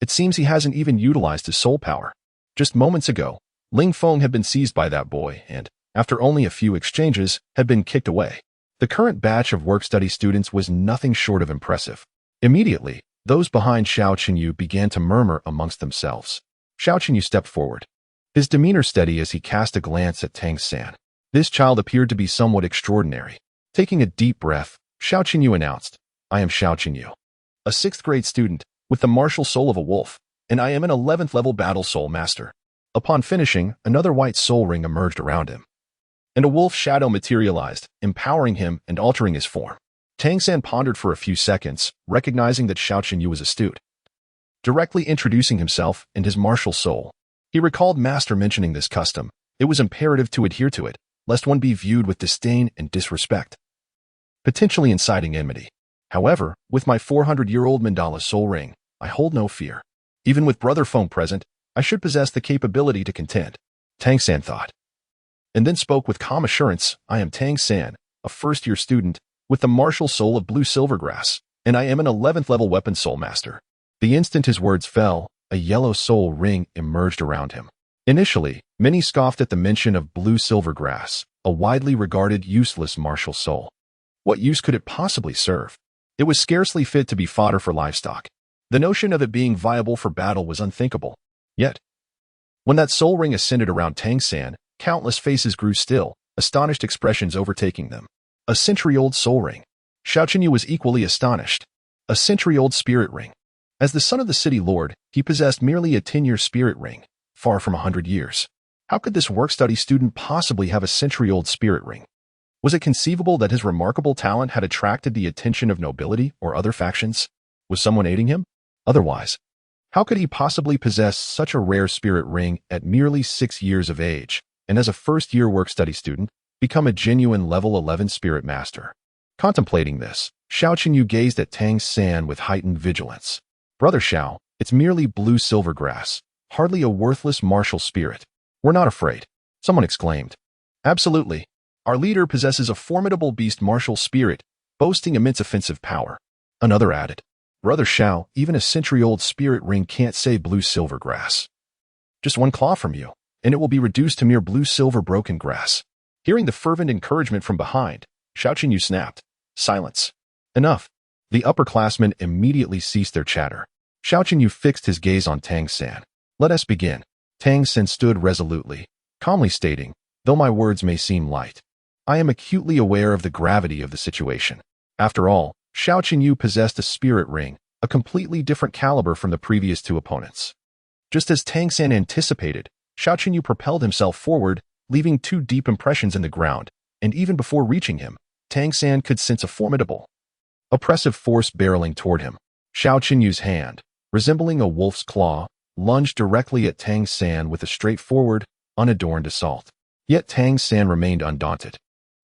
It seems he hasn't even utilized his soul power. Just moments ago, Ling Feng had been seized by that boy and, after only a few exchanges, had been kicked away. The current batch of work-study students was nothing short of impressive. Immediately, those behind Xiao Qinyu began to murmur amongst themselves. Xiao Qinyu stepped forward, his demeanor steady as he cast a glance at Tang San. This child appeared to be somewhat extraordinary. Taking a deep breath, Xiao Qinyu announced, "I am Xiao Qinyu, a 6th grade student with the martial soul of a wolf, and I am an 11th level battle soul master." Upon finishing, another white soul ring emerged around him, and a wolf shadow materialized, empowering him and altering his form. Tang San pondered for a few seconds, recognizing that Xiao Qinyu was astute. Directly introducing himself and his martial soul, he recalled Master mentioning this custom. It was imperative to adhere to it, lest one be viewed with disdain and disrespect, potentially inciting enmity. However, with my 400-year-old mandala soul ring, I hold no fear. Even with Brother Feng present, I should possess the capability to contend, Tang San thought, and then spoke with calm assurance, "I am Tang San, a first-year student with the martial soul of blue silvergrass, and I am an 11th level weapon soul master." The instant his words fell, a yellow soul ring emerged around him. Initially, many scoffed at the mention of blue silvergrass, a widely regarded useless martial soul. What use could it possibly serve? It was scarcely fit to be fodder for livestock. The notion of it being viable for battle was unthinkable. Yet, when that soul ring ascended around Tang San, countless faces grew still, astonished expressions overtaking them. A century-old soul ring. Xiao Qinyu was equally astonished. A century-old spirit ring. As the son of the city lord, he possessed merely a 10-year spirit ring, far from 100 years. How could this work-study student possibly have a century-old spirit ring? Was it conceivable that his remarkable talent had attracted the attention of nobility or other factions? Was someone aiding him? Otherwise, how could he possibly possess such a rare spirit ring at merely 6 years of age, and as a first-year work-study student, become a genuine level 11 spirit master? Contemplating this, Xiao Qinyu gazed at Tang San with heightened vigilance. "Brother Xiao, it's merely blue silvergrass, hardly a worthless martial spirit." "We're not afraid," someone exclaimed. "Absolutely. Our leader possesses a formidable beast martial spirit, boasting immense offensive power." Another added, "Brother Xiao, even a century-old spirit ring can't save blue silvergrass. Just one claw from you, and it will be reduced to mere blue-silver broken grass." Hearing the fervent encouragement from behind, Xiao Qinyu snapped, "Silence. Enough." The upperclassmen immediately ceased their chatter. Xiao Qinyu fixed his gaze on Tang San. "Let us begin." Tang San stood resolutely, calmly stating, "Though my words may seem light, I am acutely aware of the gravity of the situation." After all, Xiao Qinyu possessed a spirit ring, a completely different caliber from the previous two opponents. Just as Tang San anticipated, Xiao Qinyu propelled himself forward, leaving 2 deep impressions in the ground, and even before reaching him, Tang San could sense a formidable, oppressive force barreling toward him. Xiao Qinyu's hand, resembling a wolf's claw, lunged directly at Tang San with a straightforward, unadorned assault. Yet Tang San remained undaunted,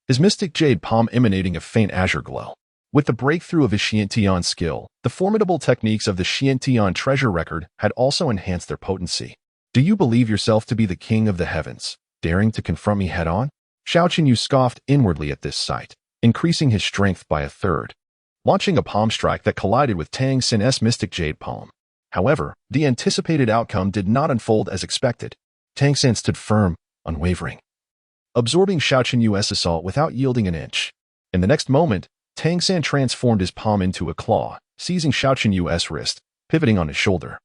his mystic jade palm emanating a faint azure glow. With the breakthrough of his Xiantian skill, the formidable techniques of the Xiantian treasure record had also enhanced their potency. "Do you believe yourself to be the king of the heavens, daring to confront me head-on?" Xiao Qinyu scoffed inwardly at this sight, increasing his strength by a third, launching a palm strike that collided with Tang Xin's mystic jade palm. However, the anticipated outcome did not unfold as expected. Tang Xin stood firm, unwavering, absorbing Xiao Qinyu's assault without yielding an inch. In the next moment, Tang Xin transformed his palm into a claw, seizing Xiao Qinyu's wrist, pivoting on his shoulder,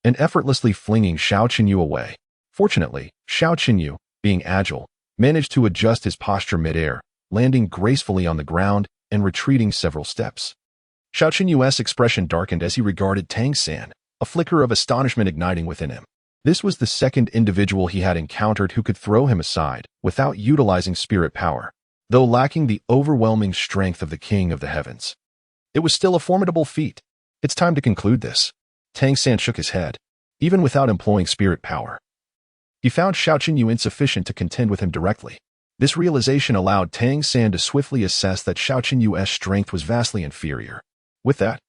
and effortlessly flinging Xiao Qinyu away. Fortunately, Xiao Qinyu, being agile, managed to adjust his posture midair, landing gracefully on the ground and retreating several steps. Xiao Qinyu's expression darkened as he regarded Tang Xin, a flicker of astonishment igniting within him. This was the second individual he had encountered who could throw him aside without utilizing spirit power, though lacking the overwhelming strength of the King of the Heavens. It was still a formidable feat. It's time to conclude this. Tang Xin shook his head, even without employing spirit power. He found Xiao Qinyu insufficient to contend with him directly. This realization allowed Tang Xin to swiftly assess that Xiao Qinyu's strength was vastly inferior. With that,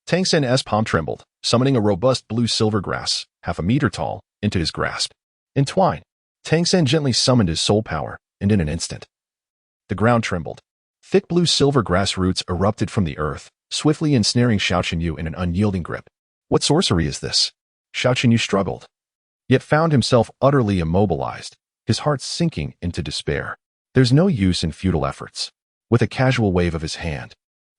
Tang Xin's palm trembled, summoning a robust blue-silver grass, half a meter tall, into his grasp. Entwine, Tang Xin gently summoned his soul power, and in an instant, the ground trembled. Thick blue-silver grass roots erupted from the earth, swiftly ensnaring Xiao Qinyu in an unyielding grip. What sorcery is this? Xiao Qinyu struggled, yet found himself utterly immobilized, his heart sinking into despair. There's no use in futile efforts. With a casual wave of his hand,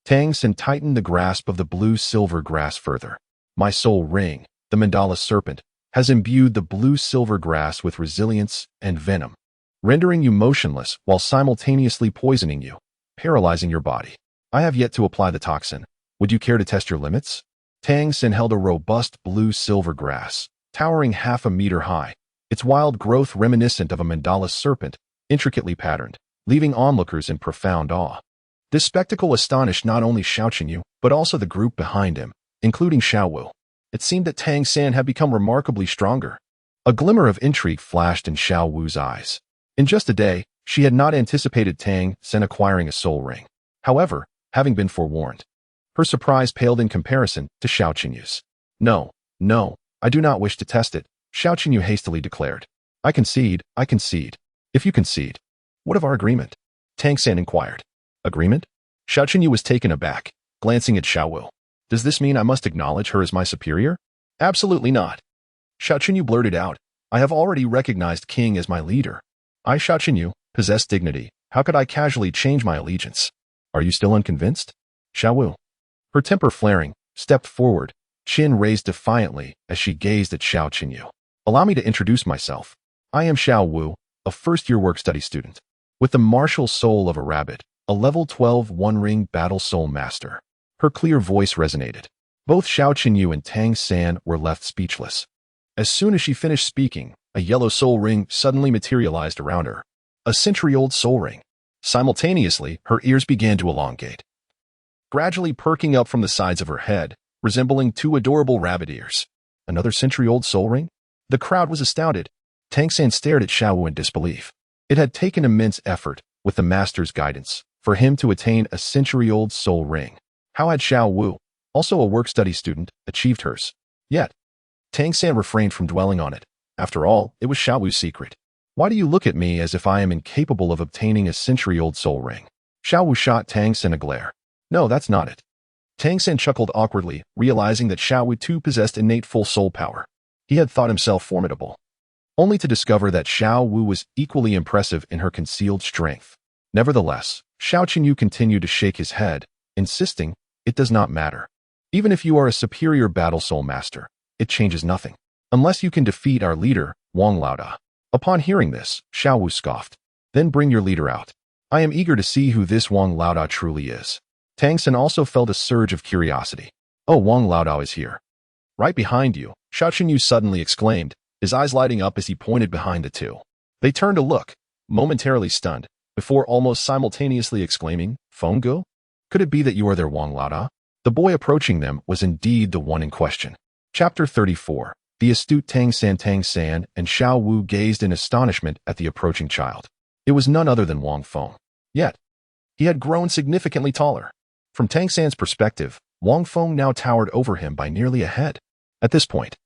Tang Xin tightened the grasp of the blue-silver grass further. My soul ring, the mandala serpent, has imbued the blue-silver grass with resilience and venom, rendering you motionless while simultaneously poisoning you, paralyzing your body. I have yet to apply the toxin. Would you care to test your limits? Tang Xin held a robust blue-silver grass, towering half a meter high, its wild growth reminiscent of a mandala serpent, intricately patterned, leaving onlookers in profound awe. This spectacle astonished not only Xiao Qinyu, but also the group behind him, including Xiao Wu. It seemed that Tang Xin had become remarkably stronger. A glimmer of intrigue flashed in Xiao Wu's eyes. In just a day, she had not anticipated Tang Xin acquiring a soul ring. However, having been forewarned, her surprise paled in comparison to Xiao Qinyu's. No, I do not wish to test it, Xiao Qinyu hastily declared. I concede. If you concede, what of our agreement? Tang Xin inquired. Agreement? Xiao Qinyu was taken aback, glancing at Xiao Wu. Does this mean I must acknowledge her as my superior? Absolutely not. Xiao Qinyu blurted out. I have already recognized King as my leader. I, Xiao Qinyu, possess dignity. How could I casually change my allegiance? Are you still unconvinced? Xiao Wu, her temper flaring, stepped forward, chin raised defiantly as she gazed at Xiao Qinyu. Allow me to introduce myself. I am Xiao Wu, a first-year work-study student, with the martial soul of a rabbit, a level 12 one-ring battle soul master. Her clear voice resonated. Both Xiao Qinyu and Tang Xin were left speechless. As soon as she finished speaking, a yellow soul ring suddenly materialized around her. A century-old soul ring. Simultaneously, her ears began to elongate, gradually perking up from the sides of her head, resembling two adorable rabbit ears. Another century-old soul ring? The crowd was astounded. Tang Xin stared at Xiao Wu in disbelief. It had taken immense effort, with the master's guidance, for him to attain a century-old soul ring. How had Xiao Wu, also a work-study student, achieved hers? Yet, Tang Xin refrained from dwelling on it. After all, it was Xiao Wu's secret. Why do you look at me as if I am incapable of obtaining a century-old soul ring? Xiao Wu shot Tang Xin a glare. No, that's not it. Tang Xin chuckled awkwardly, realizing that Xiao Wu too possessed innate full soul power. He had thought himself formidable, only to discover that Xiao Wu was equally impressive in her concealed strength. Nevertheless, Xiao Qinyu continued to shake his head, insisting, it does not matter. Even if you are a superior battle soul master, it changes nothing, unless you can defeat our leader, Wang Laoda. Upon hearing this, Xiao Wu scoffed. Then bring your leader out. I am eager to see who this Wang Laoda truly is. Tang Xin also felt a surge of curiosity. Oh, Wang Laoda is here. Right behind you, Xiao Qinyu suddenly exclaimed, his eyes lighting up as he pointed behind the two. They turned to look, momentarily stunned, before almost simultaneously exclaiming, Fenggu? Could it be that you are their Wang Laoda? The boy approaching them was indeed the one in question. Chapter 34. The astute Tang Xin and Xiao Wu gazed in astonishment at the approaching child. It was none other than Wang Feng. Yet, he had grown significantly taller. From Tang Xin's perspective, Wang Feng now towered over him by nearly a head. At this point,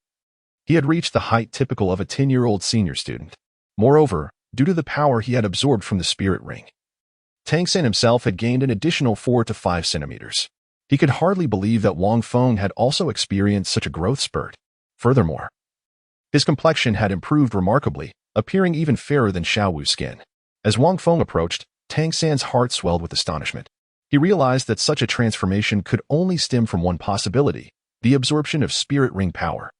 he had reached the height typical of a 10-year-old senior student. Moreover, due to the power he had absorbed from the spirit ring. Tangan himself had gained an additional 4 to 5 centimeters. He could hardly believe that Wang Feng had also experienced such a growth spurt. Furthermore, his complexion had improved remarkably, appearing even fairer than Xiaowu's skin. As Wang Feng approached, Tangan's heart swelled with astonishment. He realized that such a transformation could only stem from one possibility, the absorption of spirit ring power.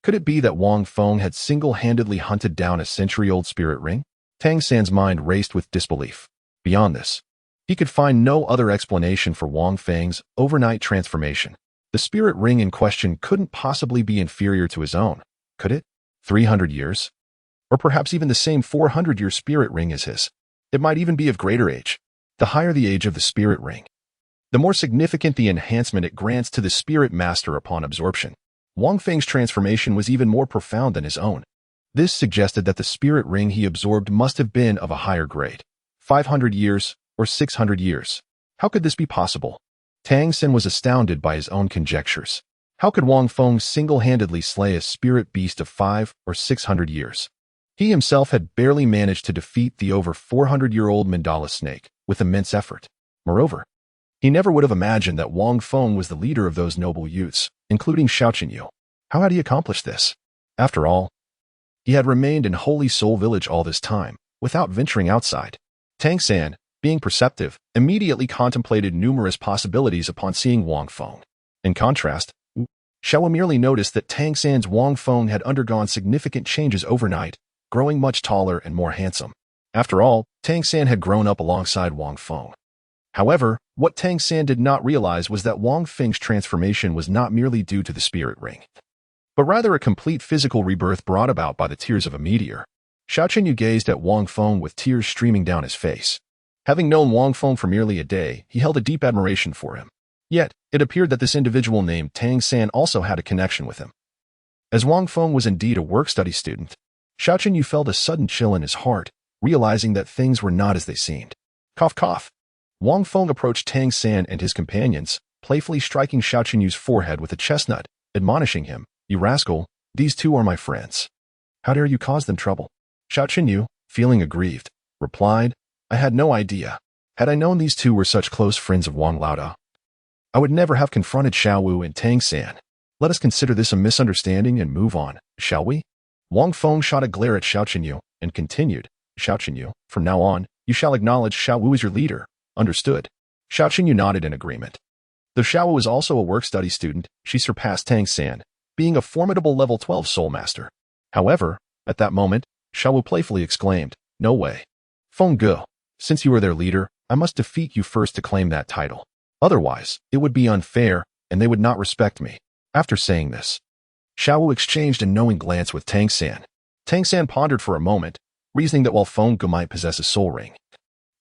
Could it be that Wang Feng had single-handedly hunted down a century-old spirit ring? Tangan's mind raced with disbelief. Beyond this, he could find no other explanation for Wang Feng's overnight transformation. The spirit ring in question couldn't possibly be inferior to his own, could it? 300 years? Or perhaps even the same 400-year spirit ring as his. It might even be of greater age. The higher the age of the spirit ring, the more significant the enhancement it grants to the spirit master upon absorption. Wang Feng's transformation was even more profound than his own. This suggested that the spirit ring he absorbed must have been of a higher grade. 500 years or 600 years. How could this be possible? Tangan was astounded by his own conjectures. How could Wang Feng single-handedly slay a spirit beast of 5 or 600 years? He himself had barely managed to defeat the over 400-year-old mandala snake with immense effort. Moreover, he never would have imagined that Wang Feng was the leader of those noble youths, including Xiaoqinyu. How had he accomplished this? After all, he had remained in Holy Soul Village all this time, without venturing outside. Tangan, being perceptive, immediately contemplated numerous possibilities upon seeing Wang Feng. In contrast, Xiao merely noticed that Tangan's Wang Feng had undergone significant changes overnight, growing much taller and more handsome. After all, Tangan had grown up alongside Wang Feng. However, what Tangan did not realize was that Wang Feng's transformation was not merely due to the spirit ring, but rather a complete physical rebirth brought about by the tears of a meteor. Xiaoqinyu gazed at Wang Feng with tears streaming down his face. Having known Wang Feng for merely a day, he held a deep admiration for him. Yet, it appeared that this individual named Tangan also had a connection with him. As Wang Feng was indeed a work-study student, Xiaoqinyu felt a sudden chill in his heart, realizing that things were not as they seemed. Cough cough. Wang Feng approached Tangan and his companions, playfully striking Xiaoqinyu's forehead with a chestnut, admonishing him, "You rascal, these two are my friends. How dare you cause them trouble?" Xiaoqinyu, feeling aggrieved, replied, "I had no idea. Had I known these two were such close friends of Wang Laodao, I would never have confronted Xiaowu and Tangan. Let us consider this a misunderstanding and move on, shall we?" Wang Feng shot a glare at Xiaoqinyu and continued, "Xiaoqinyu, from now on, you shall acknowledge Xiaowu as your leader. Understood?" Xiaoqinyu nodded in agreement. Though Xiaowu was also a work-study student, she surpassed Tangan, being a formidable level 12 soul master. However, at that moment, Xiaowu playfully exclaimed, "No way. Feng Ge, since you are their leader, I must defeat you first to claim that title. Otherwise, it would be unfair, and they would not respect me." After saying this, Xiaowu exchanged a knowing glance with Tangan. Tangan pondered for a moment, reasoning that while Feng Ge might possess a soul ring,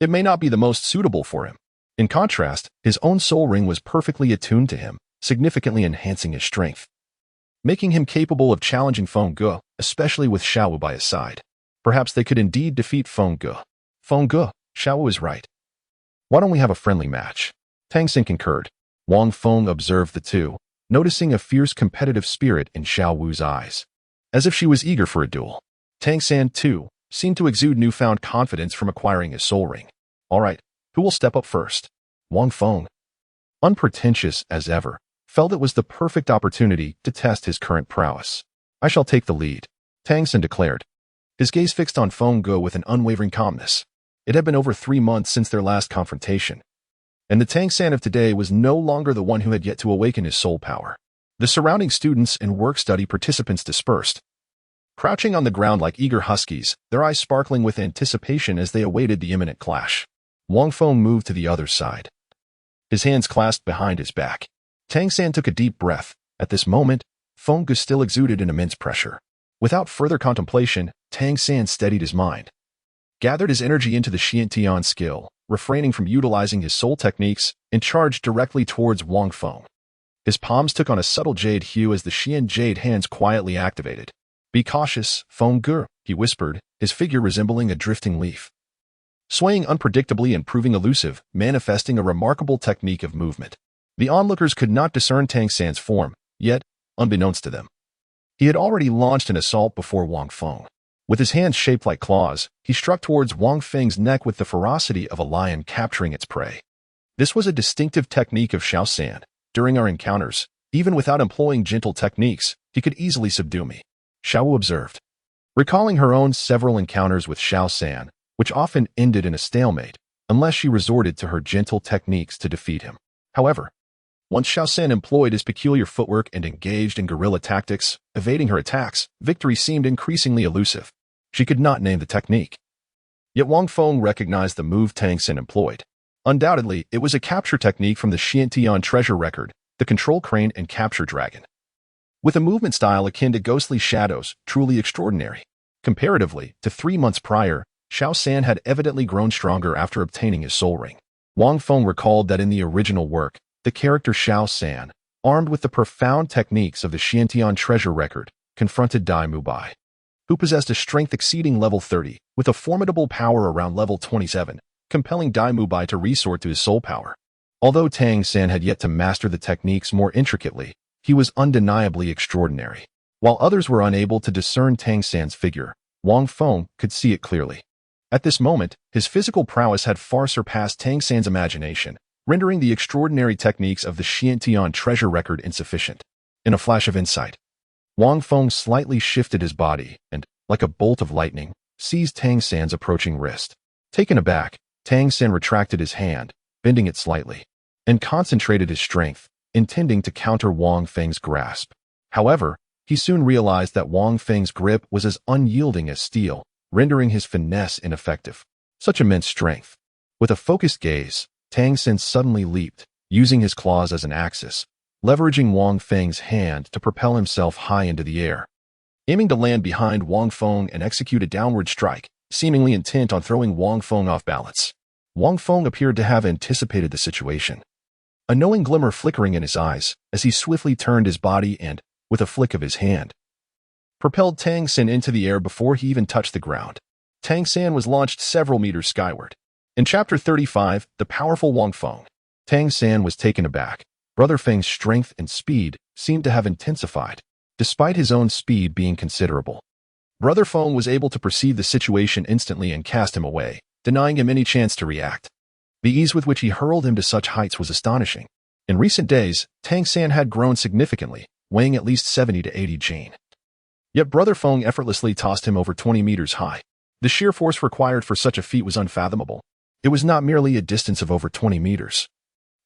it may not be the most suitable for him. In contrast, his own soul ring was perfectly attuned to him, significantly enhancing his strength, making him capable of challenging Feng Ge, especially with Xiaowu by his side. Perhaps they could indeed defeat Feng Ge. Feng Ge, Xiaowu is right. Why don't we have a friendly match? Tangan concurred. Wang Feng observed the two, noticing a fierce competitive spirit in Xiaowu's eyes, as if she was eager for a duel. Tangan, too, seemed to exude newfound confidence from acquiring his soul ring. All right, who will step up first? Wang Feng, unpretentious as ever, felt it was the perfect opportunity to test his current prowess. "I shall take the lead," Tangan declared, his gaze fixed on Feng Ge with an unwavering calmness. It had been over 3 months since their last confrontation, and the Tangan of today was no longer the one who had yet to awaken his soul power. The surrounding students and work-study participants dispersed, crouching on the ground like eager huskies, their eyes sparkling with anticipation as they awaited the imminent clash. Wang Feng moved to the other side, his hands clasped behind his back. Tangan took a deep breath. At this moment, Feng Ge still exuded an immense pressure. Without further contemplation, Tangan steadied his mind, gathered his energy into the Xiantian skill, refraining from utilizing his soul techniques, and charged directly towards Wang Feng. His palms took on a subtle jade hue as the Xian jade hands quietly activated. "Be cautious, Feng Ge," he whispered, his figure resembling a drifting leaf, swaying unpredictably and proving elusive, manifesting a remarkable technique of movement. The onlookers could not discern Tangan's form, yet, unbeknownst to them, he had already launched an assault before Wang Feng. With his hands shaped like claws, he struck towards Wang Feng's neck with the ferocity of a lion capturing its prey. This was a distinctive technique of Xiao San. During our encounters, even without employing gentle techniques, he could easily subdue me, Xiao Wu observed. Recalling her own several encounters with Xiao San, which often ended in a stalemate, unless she resorted to her gentle techniques to defeat him. However, once Xiao San employed his peculiar footwork and engaged in guerrilla tactics, evading her attacks, victory seemed increasingly elusive. She could not name the technique. Yet Wang Feng recognized the move Tang San employed. Undoubtedly, it was a capture technique from the Xiantian treasure record, the control crane and capture dragon. With a movement style akin to ghostly shadows, truly extraordinary. Comparatively to 3 months prior, Xiao San had evidently grown stronger after obtaining his soul ring. Wang Feng recalled that in the original work, the character Xiao San, armed with the profound techniques of the Xiantian treasure record, confronted Dai Mubai, who possessed a strength exceeding level 30, with a formidable power around level 27, compelling Dai Mubai to resort to his soul power. Although Tang San had yet to master the techniques more intricately, he was undeniably extraordinary. While others were unable to discern Tang San's figure, Wang Feng could see it clearly. At this moment, his physical prowess had far surpassed Tang San's imagination, rendering the extraordinary techniques of the Xiantian treasure record insufficient. In a flash of insight, Wang Feng slightly shifted his body and, like a bolt of lightning, seized Tang San's approaching wrist. Taken aback, Tang San retracted his hand, bending it slightly, and concentrated his strength, intending to counter Wang Feng's grasp. However, he soon realized that Wang Feng's grip was as unyielding as steel, rendering his finesse ineffective. Such immense strength. With a focused gaze, Tang San suddenly leaped, using his claws as an axis, leveraging Wang Feng's hand to propel himself high into the air. Aiming to land behind Wang Feng and execute a downward strike, seemingly intent on throwing Wang Feng off balance. Wang Feng appeared to have anticipated the situation. A knowing glimmer flickering in his eyes as he swiftly turned his body and, with a flick of his hand, propelled Tang San into the air before he even touched the ground. Tang San was launched several meters skyward. In Chapter 35, the powerful Wang Feng, Tang San was taken aback. Brother Feng's strength and speed seemed to have intensified, despite his own speed being considerable. Brother Feng was able to perceive the situation instantly and cast him away, denying him any chance to react. The ease with which he hurled him to such heights was astonishing. In recent days, Tang San had grown significantly, weighing at least 70 to 80 jin. Yet Brother Feng effortlessly tossed him over 20 meters high. The sheer force required for such a feat was unfathomable. It was not merely a distance of over 20 meters,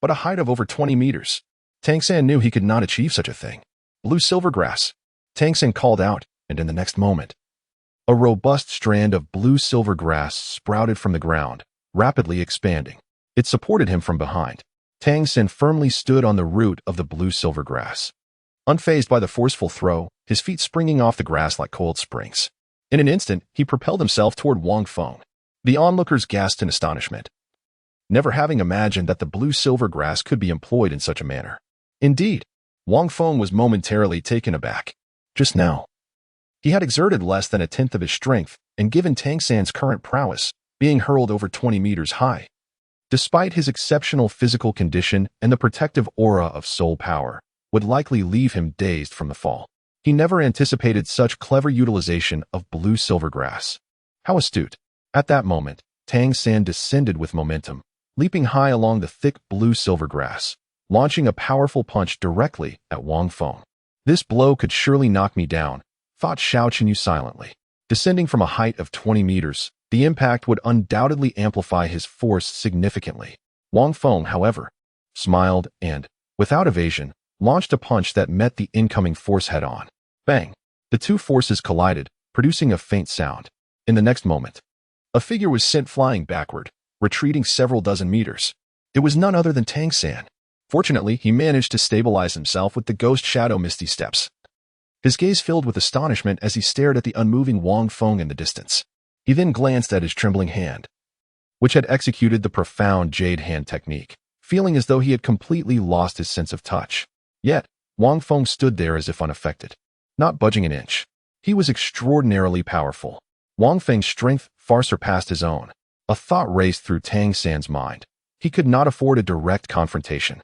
but a height of over 20 meters. Tang San knew he could not achieve such a thing. Blue silver grass. Tang San called out, and in the next moment, a robust strand of blue silver grass sprouted from the ground, rapidly expanding. It supported him from behind. Tang San firmly stood on the root of the blue silver grass. Unfazed by the forceful throw, his feet springing off the grass like coiled springs. In an instant, he propelled himself toward Wang Feng. The onlookers gasped in astonishment, never having imagined that the blue silver grass could be employed in such a manner. Indeed, Wang Feng was momentarily taken aback. Just now, he had exerted less than a tenth of his strength, and given Tang San's current prowess, being hurled over 20 meters high. Despite his exceptional physical condition and the protective aura of soul power, would likely leave him dazed from the fall. He never anticipated such clever utilization of blue silver grass. How astute. At that moment, Tang San descended with momentum, leaping high along the thick blue silver grass, launching a powerful punch directly at Wang Feng. This blow could surely knock me down, thought Xiao Chenyu silently. Descending from a height of 20 meters, the impact would undoubtedly amplify his force significantly. Wang Feng, however, smiled and, without evasion, launched a punch that met the incoming force head-on. Bang! The two forces collided, producing a faint sound. In the next moment, a figure was sent flying backward, retreating several dozen meters. It was none other than Tang San. Fortunately, he managed to stabilize himself with the ghost shadow misty steps. His gaze filled with astonishment as he stared at the unmoving Wang Feng in the distance. He then glanced at his trembling hand, which had executed the profound jade hand technique, feeling as though he had completely lost his sense of touch. Yet, Wang Feng stood there as if unaffected, not budging an inch. He was extraordinarily powerful. Wang Feng's strength far surpassed his own. A thought raced through Tang San's mind. He could not afford a direct confrontation.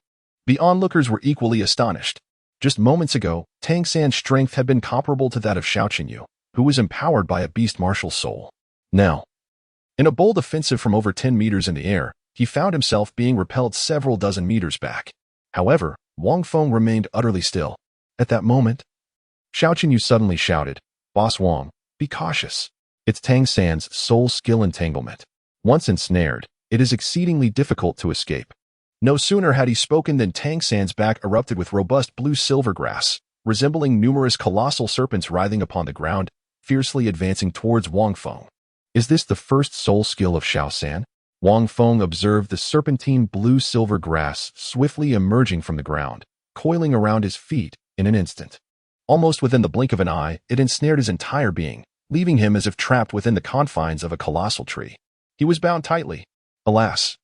The onlookers were equally astonished. Just moments ago, Tang San's strength had been comparable to that of Xiao Chenyu. who was empowered by a beast martial soul. Now, in a bold offensive from over 10 meters in the air, he found himself being repelled several dozen meters back. However, Wang Feng remained utterly still. At that moment, Xiao Qinyu suddenly shouted, "Boss Wang, be cautious. It's Tang San's soul skill entanglement. Once ensnared, it is exceedingly difficult to escape." No sooner had he spoken than Tang San's back erupted with robust blue-silver grass, resembling numerous colossal serpents writhing upon the ground, fiercely advancing towards Wang Feng. Is this the first soul skill of Xiao San? Wang Feng observed the serpentine blue-silver grass swiftly emerging from the ground, coiling around his feet in an instant. Almost within the blink of an eye, it ensnared his entire being, leaving him as if trapped within the confines of a colossal tree. He was bound tightly. Alas,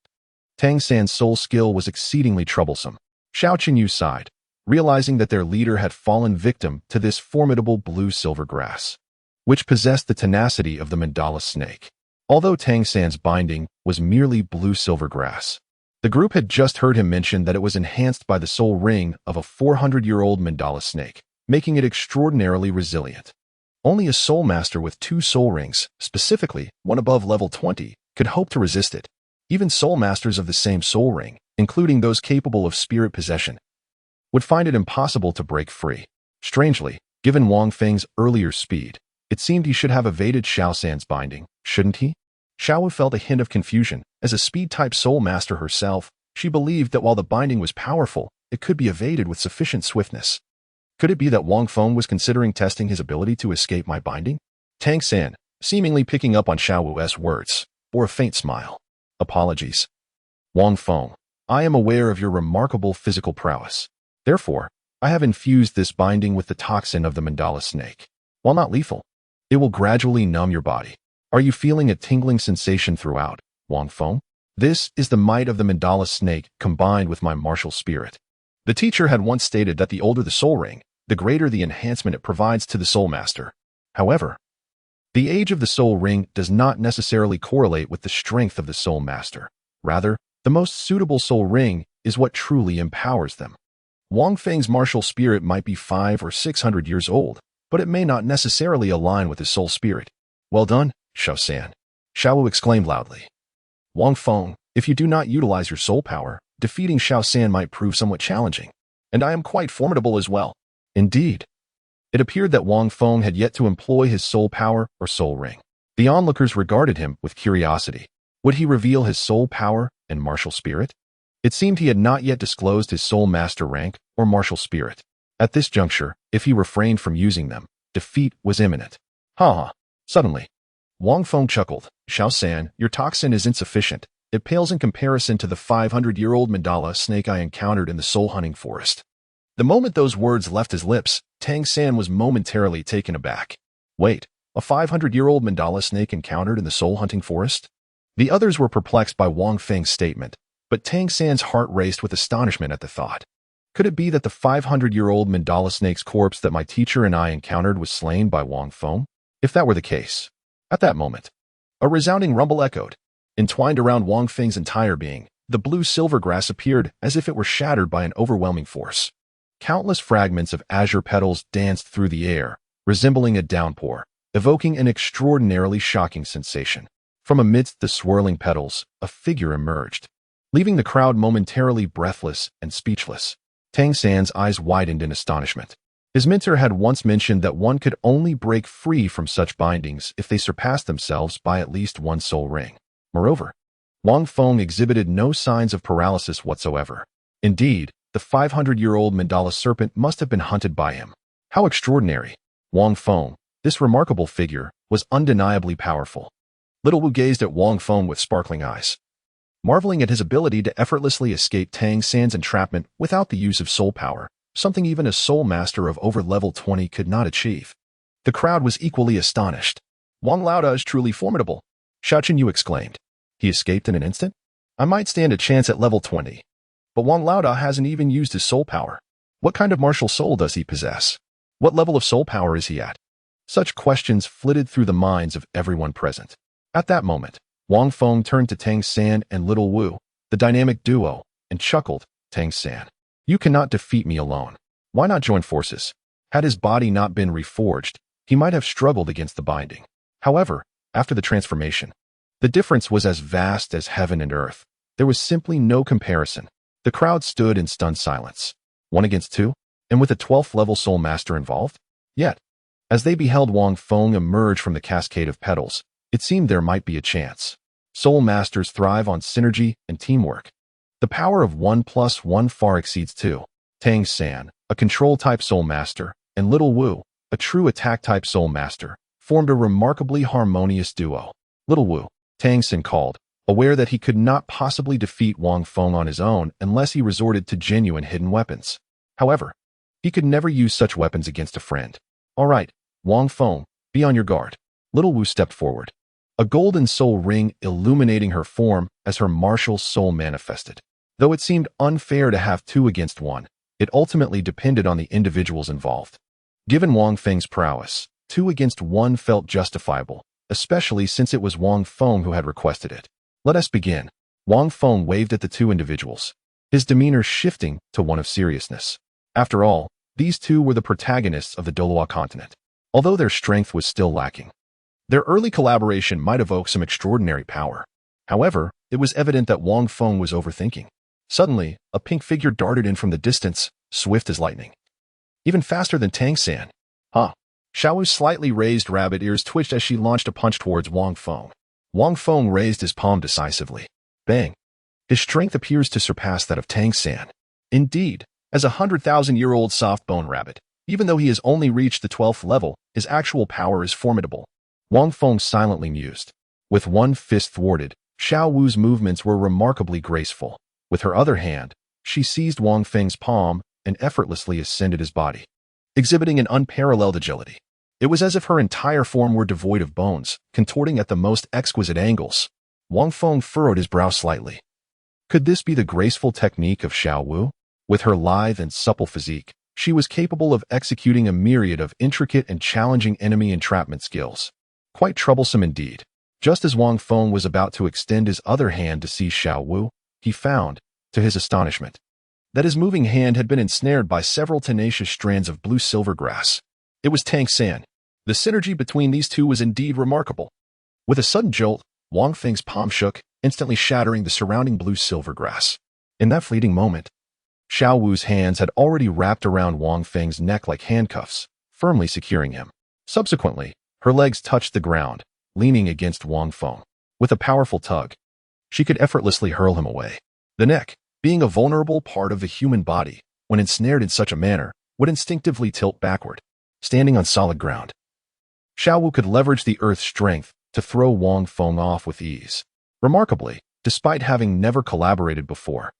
Tang San's soul skill was exceedingly troublesome. Xiao Qinyu sighed, realizing that their leader had fallen victim to this formidable blue-silver grass, which possessed the tenacity of the mandala snake. Although Tang San's binding was merely blue-silver grass, the group had just heard him mention that it was enhanced by the soul ring of a 400-year-old mandala snake, making it extraordinarily resilient. Only a soul master with 2 soul rings, specifically one above level 20, could hope to resist it. Even soul masters of the same soul ring, including those capable of spirit possession, would find it impossible to break free. Strangely, given Wang Feng's earlier speed, it seemed he should have evaded Xiao San's binding, shouldn't he? Xiao Wu felt a hint of confusion. As a speed-type soul master herself, she believed that while the binding was powerful, it could be evaded with sufficient swiftness. Could it be that Wang Feng was considering testing his ability to escape my binding? Tang San, seemingly picking up on Xiao Wu's words, bore a faint smile. Apologies. Wang Feng, I am aware of your remarkable physical prowess. Therefore, I have infused this binding with the toxin of the mandala snake. While not lethal, it will gradually numb your body. Are you feeling a tingling sensation throughout, Wang Feng? This is the might of the mandala snake combined with my martial spirit. The teacher had once stated that the older the soul ring, the greater the enhancement it provides to the soul master. However, the age of the soul ring does not necessarily correlate with the strength of the soul master. Rather, the most suitable soul ring is what truly empowers them. Wang Feng's martial spirit might be 500 or 600 years old, but it may not necessarily align with his soul spirit. Well done, Xiao San. Xiao Wu exclaimed loudly. Wang Feng, if you do not utilize your soul power, defeating Xiao San might prove somewhat challenging. And I am quite formidable as well. Indeed. It appeared that Wang Feng had yet to employ his soul power or soul ring. The onlookers regarded him with curiosity. Would he reveal his soul power and martial spirit? It seemed he had not yet disclosed his soul master rank or martial spirit. At this juncture, if he refrained from using them, defeat was imminent. Ha! Suddenly, Wang Feng chuckled. Xiao San, your toxin is insufficient. It pales in comparison to the 500-year-old mandala snake I encountered in the soul hunting forest. The moment those words left his lips, Tang San was momentarily taken aback. Wait, a 500-year-old mandala snake encountered in the soul-hunting forest? The others were perplexed by Wang Feng's statement, but Tang San's heart raced with astonishment at the thought. Could it be that the 500-year-old mandala snake's corpse that my teacher and I encountered was slain by Wang Feng? If that were the case, at that moment, a resounding rumble echoed. Entwined around Wang Feng's entire being, the blue-silver grass appeared as if it were shattered by an overwhelming force. Countless fragments of azure petals danced through the air, resembling a downpour, evoking an extraordinarily shocking sensation. From amidst the swirling petals, a figure emerged, leaving the crowd momentarily breathless and speechless. Tang San's eyes widened in astonishment. His mentor had once mentioned that one could only break free from such bindings if they surpassed themselves by at least 1 soul ring. Moreover, Wang Feng exhibited no signs of paralysis whatsoever. Indeed, the 500-year-old mandala serpent must have been hunted by him. How extraordinary! Wang Feng, this remarkable figure, was undeniably powerful. Little Wu gazed at Wang Feng with sparkling eyes, marveling at his ability to effortlessly escape Tang San's entrapment without the use of soul power, something even a soul master of over level 20 could not achieve. The crowd was equally astonished. Wang Laoda is truly formidable, Xiao Qinyu exclaimed. He escaped in an instant? I might stand a chance at level 20. But Wang Laoda hasn't even used his soul power. What kind of martial soul does he possess? What level of soul power is he at? Such questions flitted through the minds of everyone present. At that moment, Wang Feng turned to Tang San and Little Wu, the dynamic duo, and chuckled. Tang San, you cannot defeat me alone. Why not join forces? Had his body not been reforged, he might have struggled against the binding. However, after the transformation, the difference was as vast as heaven and earth. There was simply no comparison. The crowd stood in stunned silence. 1 against 2? And with a 12th level Soul Master involved? Yet, as they beheld Wang Feng emerge from the cascade of petals, it seemed there might be a chance. Soul Masters thrive on synergy and teamwork. The power of 1+1 far exceeds 2. Tang San, a control-type Soul Master, and Little Wu, a true attack-type Soul Master, formed a remarkably harmonious duo. Little Wu, Tang San called, aware that he could not possibly defeat Wang Feng on his own unless he resorted to genuine hidden weapons. However, he could never use such weapons against a friend. All right, Wang Feng, be on your guard. Little Wu stepped forward, a golden soul ring illuminating her form as her martial soul manifested. Though it seemed unfair to have 2 against 1, it ultimately depended on the individuals involved. Given Wang Feng's prowess, 2 against 1 felt justifiable, especially since it was Wang Feng who had requested it. Let us begin. Wang Feng waved at the 2 individuals, his demeanor shifting to one of seriousness. After all, these 2 were the protagonists of the Douluo Continent, although their strength was still lacking. Their early collaboration might evoke some extraordinary power. However, it was evident that Wang Feng was overthinking. Suddenly, a pink figure darted in from the distance, swift as lightning. Even faster than Tang San. Huh. Xiao's slightly raised rabbit ears twitched as she launched a punch towards Wang Feng. Wang Feng raised his palm decisively. Bang. His strength appears to surpass that of Tang San. Indeed, as a 100,000-year-old soft-bone rabbit, even though he has only reached the 12th level, his actual power is formidable. Wang Feng silently mused. With one fist thwarted, Xiao Wu's movements were remarkably graceful. With her other hand, she seized Wang Feng's palm and effortlessly ascended his body, exhibiting an unparalleled agility. It was as if her entire form were devoid of bones, contorting at the most exquisite angles. Wang Feng furrowed his brow slightly. Could this be the graceful technique of Xiao Wu? With her lithe and supple physique, she was capable of executing a myriad of intricate and challenging enemy entrapment skills. Quite troublesome indeed. Just as Wang Feng was about to extend his other hand to seize Xiao Wu, he found, to his astonishment, that his moving hand had been ensnared by several tenacious strands of blue-silver grass. It was Tang San. The synergy between these 2 was indeed remarkable. With a sudden jolt, Wang Feng's palm shook, instantly shattering the surrounding blue-silver grass. In that fleeting moment, Xiao Wu's hands had already wrapped around Wang Feng's neck like handcuffs, firmly securing him. Subsequently, her legs touched the ground, leaning against Wang Feng. With a powerful tug, she could effortlessly hurl him away. The neck, being a vulnerable part of the human body, when ensnared in such a manner, would instinctively tilt backward, standing on solid ground. Xiao Wu could leverage the earth's strength to throw Wang Feng off with ease. Remarkably, despite having never collaborated before,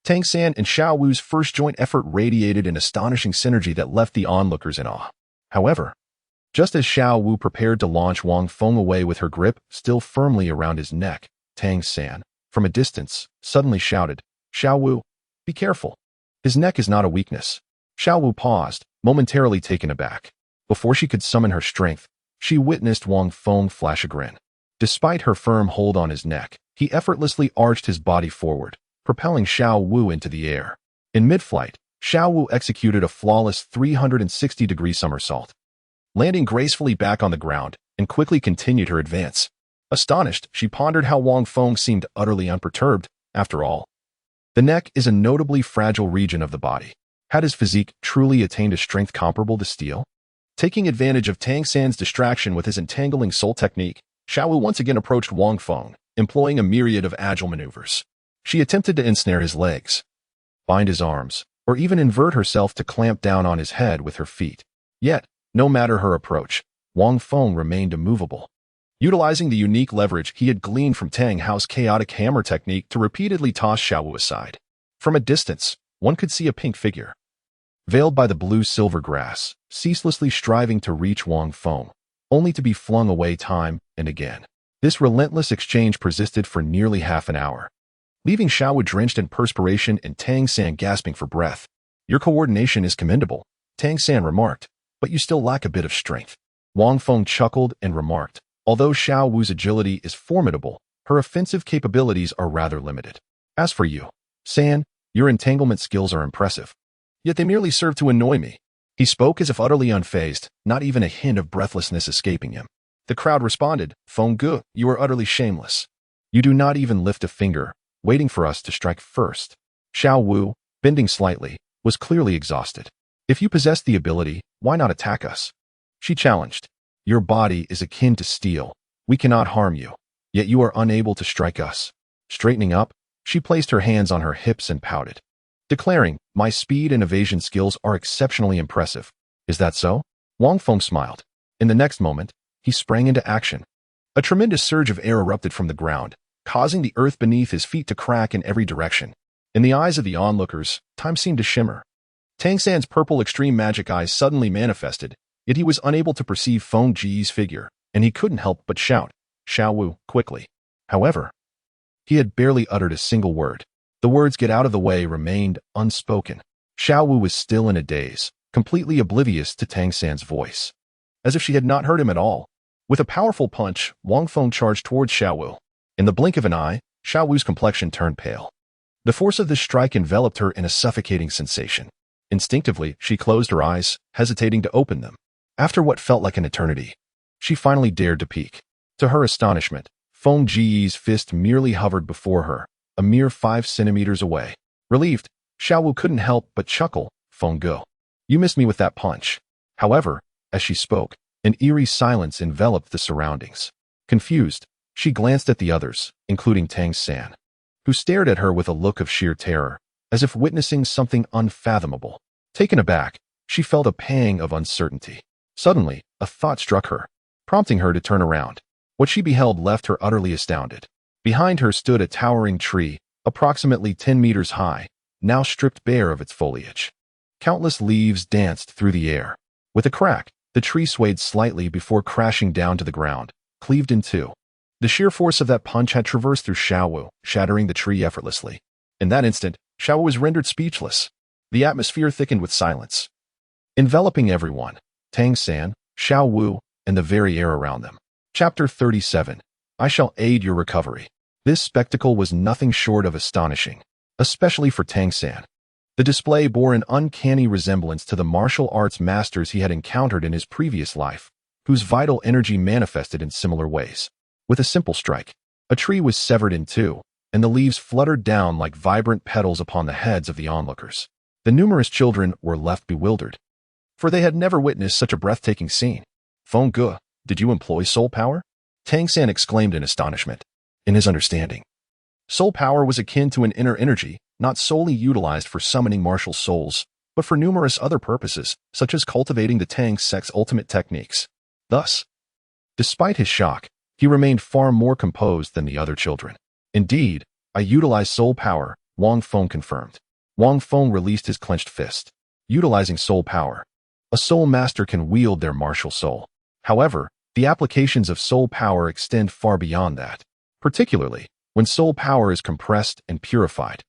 Tang San and Xiao Wu's first joint effort radiated an astonishing synergy that left the onlookers in awe. However, just as Xiao Wu prepared to launch Wang Feng away with her grip still firmly around his neck, Tang San, from a distance, suddenly shouted, "Xiao Wu, be careful. His neck is not a weakness." Xiao Wu paused, momentarily taken aback. Before she could summon her strength, she witnessed Wang Feng flash a grin. Despite her firm hold on his neck, he effortlessly arched his body forward, propelling Xiao Wu into the air. In mid-flight, Xiao Wu executed a flawless 360-degree somersault, landing gracefully back on the ground, and quickly continued her advance. Astonished, she pondered how Wang Feng seemed utterly unperturbed. After all, the neck is a notably fragile region of the body. Had his physique truly attained a strength comparable to steel? Taking advantage of Tang San's distraction with his entangling soul technique, Xiao Wu once again approached Wang Feng, employing a myriad of agile maneuvers. She attempted to ensnare his legs, bind his arms, or even invert herself to clamp down on his head with her feet. Yet, no matter her approach, Wang Feng remained immovable. Utilizing the unique leverage he had gleaned from Tanghao's Chaotic Hammer technique to repeatedly toss Xiao Wu aside. From a distance, one could see a pink figure, veiled by the blue-silver grass, ceaselessly striving to reach Wang Feng, only to be flung away time and again. This relentless exchange persisted for nearly half an hour, leaving Xiao Wu drenched in perspiration and Tang San gasping for breath. "Your coordination is commendable," Tang San remarked, "but you still lack a bit of strength." Wang Feng chuckled and remarked, "Although Xiao Wu's agility is formidable, her offensive capabilities are rather limited. As for you, San, your entanglement skills are impressive, yet they merely serve to annoy me." He spoke as if utterly unfazed, not even a hint of breathlessness escaping him. The crowd responded, "Feng Gu, you are utterly shameless. You do not even lift a finger, waiting for us to strike first." Xiao Wu, bending slightly, was clearly exhausted. "If you possess the ability, why not attack us?" She challenged. "Your body is akin to steel. We cannot harm you, yet you are unable to strike us." Straightening up, she placed her hands on her hips and pouted, declaring, "My speed and evasion skills are exceptionally impressive. Is that so?" Wang Feng smiled. In the next moment, he sprang into action. A tremendous surge of air erupted from the ground, causing the earth beneath his feet to crack in every direction. In the eyes of the onlookers, time seemed to shimmer. Tangan's purple extreme magic eyes suddenly manifested, yet he was unable to perceive Feng Ji's figure, and he couldn't help but shout, "Xiao Wu," quickly. However, he had barely uttered a single word. The words "get out of the way" remained unspoken. Xiao Wu was still in a daze, completely oblivious to Tangan's voice, as if she had not heard him at all. With a powerful punch, Wang Feng charged towards Xiao Wu. In the blink of an eye, Xiao Wu's complexion turned pale. The force of this strike enveloped her in a suffocating sensation. Instinctively, she closed her eyes, hesitating to open them. After what felt like an eternity, she finally dared to peek. To her astonishment, Feng Ji's fist merely hovered before her, a mere 5 centimeters away. Relieved, Xiao Wu couldn't help but chuckle. "Feng Gu, you missed me with that punch." However, as she spoke, an eerie silence enveloped the surroundings. Confused, she glanced at the others, including Tangan, who stared at her with a look of sheer terror, as if witnessing something unfathomable. Taken aback, she felt a pang of uncertainty. Suddenly, a thought struck her, prompting her to turn around. What she beheld left her utterly astounded. Behind her stood a towering tree, approximately 10 meters high, now stripped bare of its foliage. Countless leaves danced through the air. With a crack, the tree swayed slightly before crashing down to the ground, cleaved in two. The sheer force of that punch had traversed through Xiao Wu, shattering the tree effortlessly. In that instant, Xiao Wu was rendered speechless. The atmosphere thickened with silence, enveloping everyone, Tangan, Xiao Wu, and the very air around them. Chapter 37. I shall aid your recovery. This spectacle was nothing short of astonishing, especially for Tangan. The display bore an uncanny resemblance to the martial arts masters he had encountered in his previous life, whose vital energy manifested in similar ways. With a simple strike, a tree was severed in two, and the leaves fluttered down like vibrant petals upon the heads of the onlookers. The numerous children were left bewildered, for they had never witnessed such a breathtaking scene. "Feng Gu, did you employ soul power?" Tangan exclaimed in astonishment. In his understanding, soul power was akin to an inner energy, not solely utilized for summoning martial souls, but for numerous other purposes, such as cultivating the Tang sect's ultimate techniques. Thus, despite his shock, he remained far more composed than the other children. "Indeed, I utilize soul power," Wang Feng confirmed. Wang Feng released his clenched fist. Utilizing soul power, a soul master can wield their martial soul. However, the applications of soul power extend far beyond that. Particularly, when soul power is compressed and purified,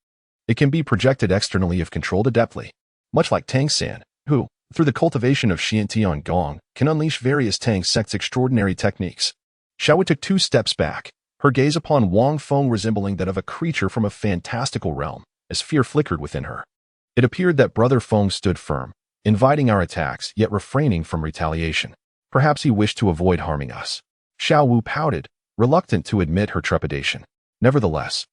it can be projected externally if controlled adeptly, much like Tangan, who, through the cultivation of Xiantian Gong, can unleash various Tang sect's extraordinary techniques. Xiao Wu took 2 steps back, her gaze upon Wang Feng resembling that of a creature from a fantastical realm, as fear flickered within her. It appeared that Brother Feng stood firm, inviting our attacks yet refraining from retaliation. Perhaps he wished to avoid harming us. Xiao Wu pouted, reluctant to admit her trepidation. Nevertheless,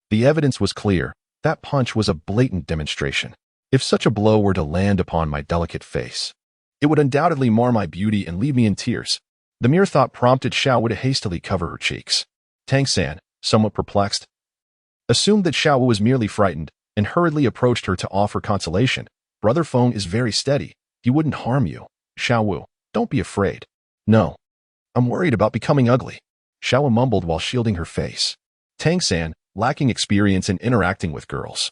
the evidence was clear. That punch was a blatant demonstration. If such a blow were to land upon my delicate face, it would undoubtedly mar my beauty and leave me in tears. The mere thought prompted Xiao Wu to hastily cover her cheeks. Tangan, somewhat perplexed, assumed that Xiao Wu was merely frightened and hurriedly approached her to offer consolation. "Brother Feng is very steady. He wouldn't harm you. Xiao Wu, don't be afraid." "No, I'm worried about becoming ugly," Xiao Wu mumbled while shielding her face. Tangan, lacking experience in interacting with girls,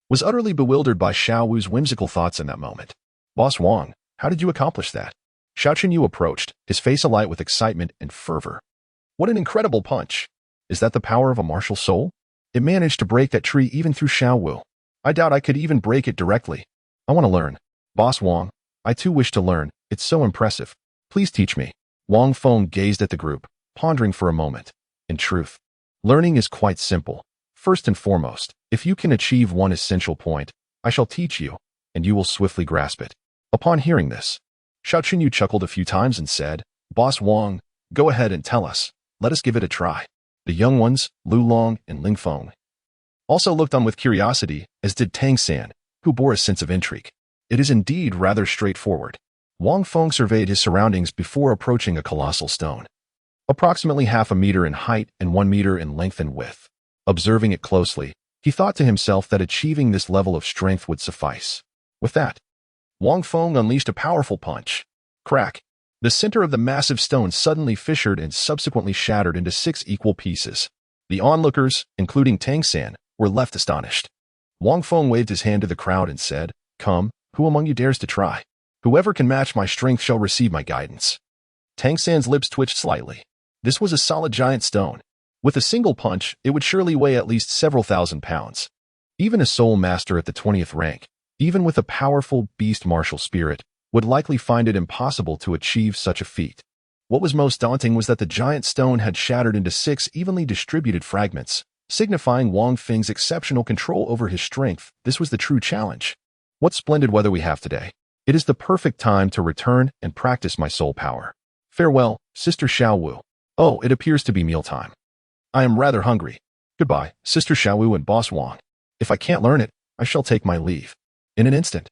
was utterly bewildered by Xiao Wu's whimsical thoughts in that moment. "Boss Wang, how did you accomplish that?" Xiao Chenyu approached, his face alight with excitement and fervor. "What an incredible punch! Is that the power of a martial soul? It managed to break that tree even through Xiao Wu. I doubt I could even break it directly. I want to learn." "Boss Wang, I too wish to learn. It's so impressive. Please teach me." Wang Feng gazed at the group, pondering for a moment. In truth, learning is quite simple. First and foremost, if you can achieve one essential point, I shall teach you, and you will swiftly grasp it. Upon hearing this, Xiao Qinyu chuckled a few times and said, "Boss Wang, go ahead and tell us. Let us give it a try." The young ones, Lu Long and Ling Feng, also looked on with curiosity, as did Tang San, who bore a sense of intrigue. It is indeed rather straightforward. Wang Feng surveyed his surroundings before approaching a colossal stone, approximately half a meter in height and 1 meter in length and width. Observing it closely, he thought to himself that achieving this level of strength would suffice. With that, Wang Feng unleashed a powerful punch. Crack! The center of the massive stone suddenly fissured and subsequently shattered into 6 equal pieces. The onlookers, including Tang San, were left astonished. Wang Feng waved his hand to the crowd and said, "Come, who among you dares to try? Whoever can match my strength shall receive my guidance." Tang San's lips twitched slightly. This was a solid giant stone. With a single punch, it would surely weigh at least several thousand pounds. Even a soul master at the 20th rank, even with a powerful beast martial spirit, would likely find it impossible to achieve such a feat. What was most daunting was that the giant stone had shattered into 6 evenly distributed fragments, signifying Wang Feng's exceptional control over his strength. This was the true challenge. What splendid weather we have today. It is the perfect time to return and practice my soul power. Farewell, Sister Xiaowu. Oh, it appears to be mealtime. I am rather hungry. Goodbye, Sister Xiaowu and Boss Wang. If I can't learn it, I shall take my leave. In an instant,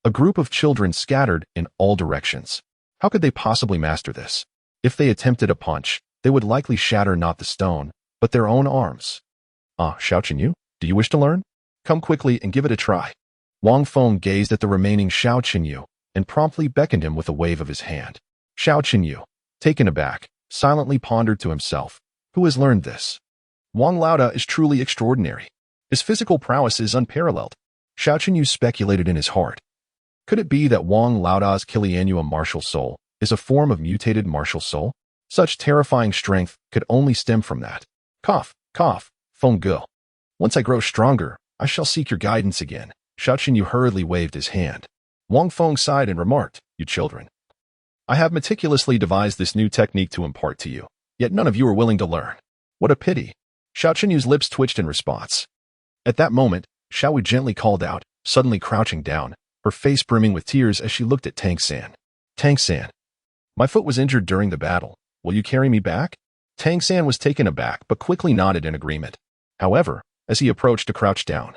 a group of children scattered in all directions. How could they possibly master this? If they attempted a punch, they would likely shatter not the stone, but their own arms. Xiao Qinyu, do you wish to learn? Come quickly and give it a try. Wang Feng gazed at the remaining Xiao Qinyu and promptly beckoned him with a wave of his hand. Xiao Qinyu, taken aback, silently pondered to himself, who has learned this? Wang Laoda is truly extraordinary. His physical prowess is unparalleled. Xiao Qinyu speculated in his heart. Could it be that Wang Laoda's Kilianua martial soul is a form of mutated martial soul? Such terrifying strength could only stem from that. Cough, cough, Feng Ge. Once I grow stronger, I shall seek your guidance again. Xiao Qinyu hurriedly waved his hand. Wang Feng sighed and remarked, "You children, I have meticulously devised this new technique to impart to you, yet none of you are willing to learn. What a pity." Xiao Qinyu's lips twitched in response. At that moment, Xiaowu gently called out, suddenly crouching down, her face brimming with tears as she looked at Tang San. "Tang San, my foot was injured during the battle. Will you carry me back?" Tang San was taken aback but quickly nodded in agreement. However, as he approached to crouch down,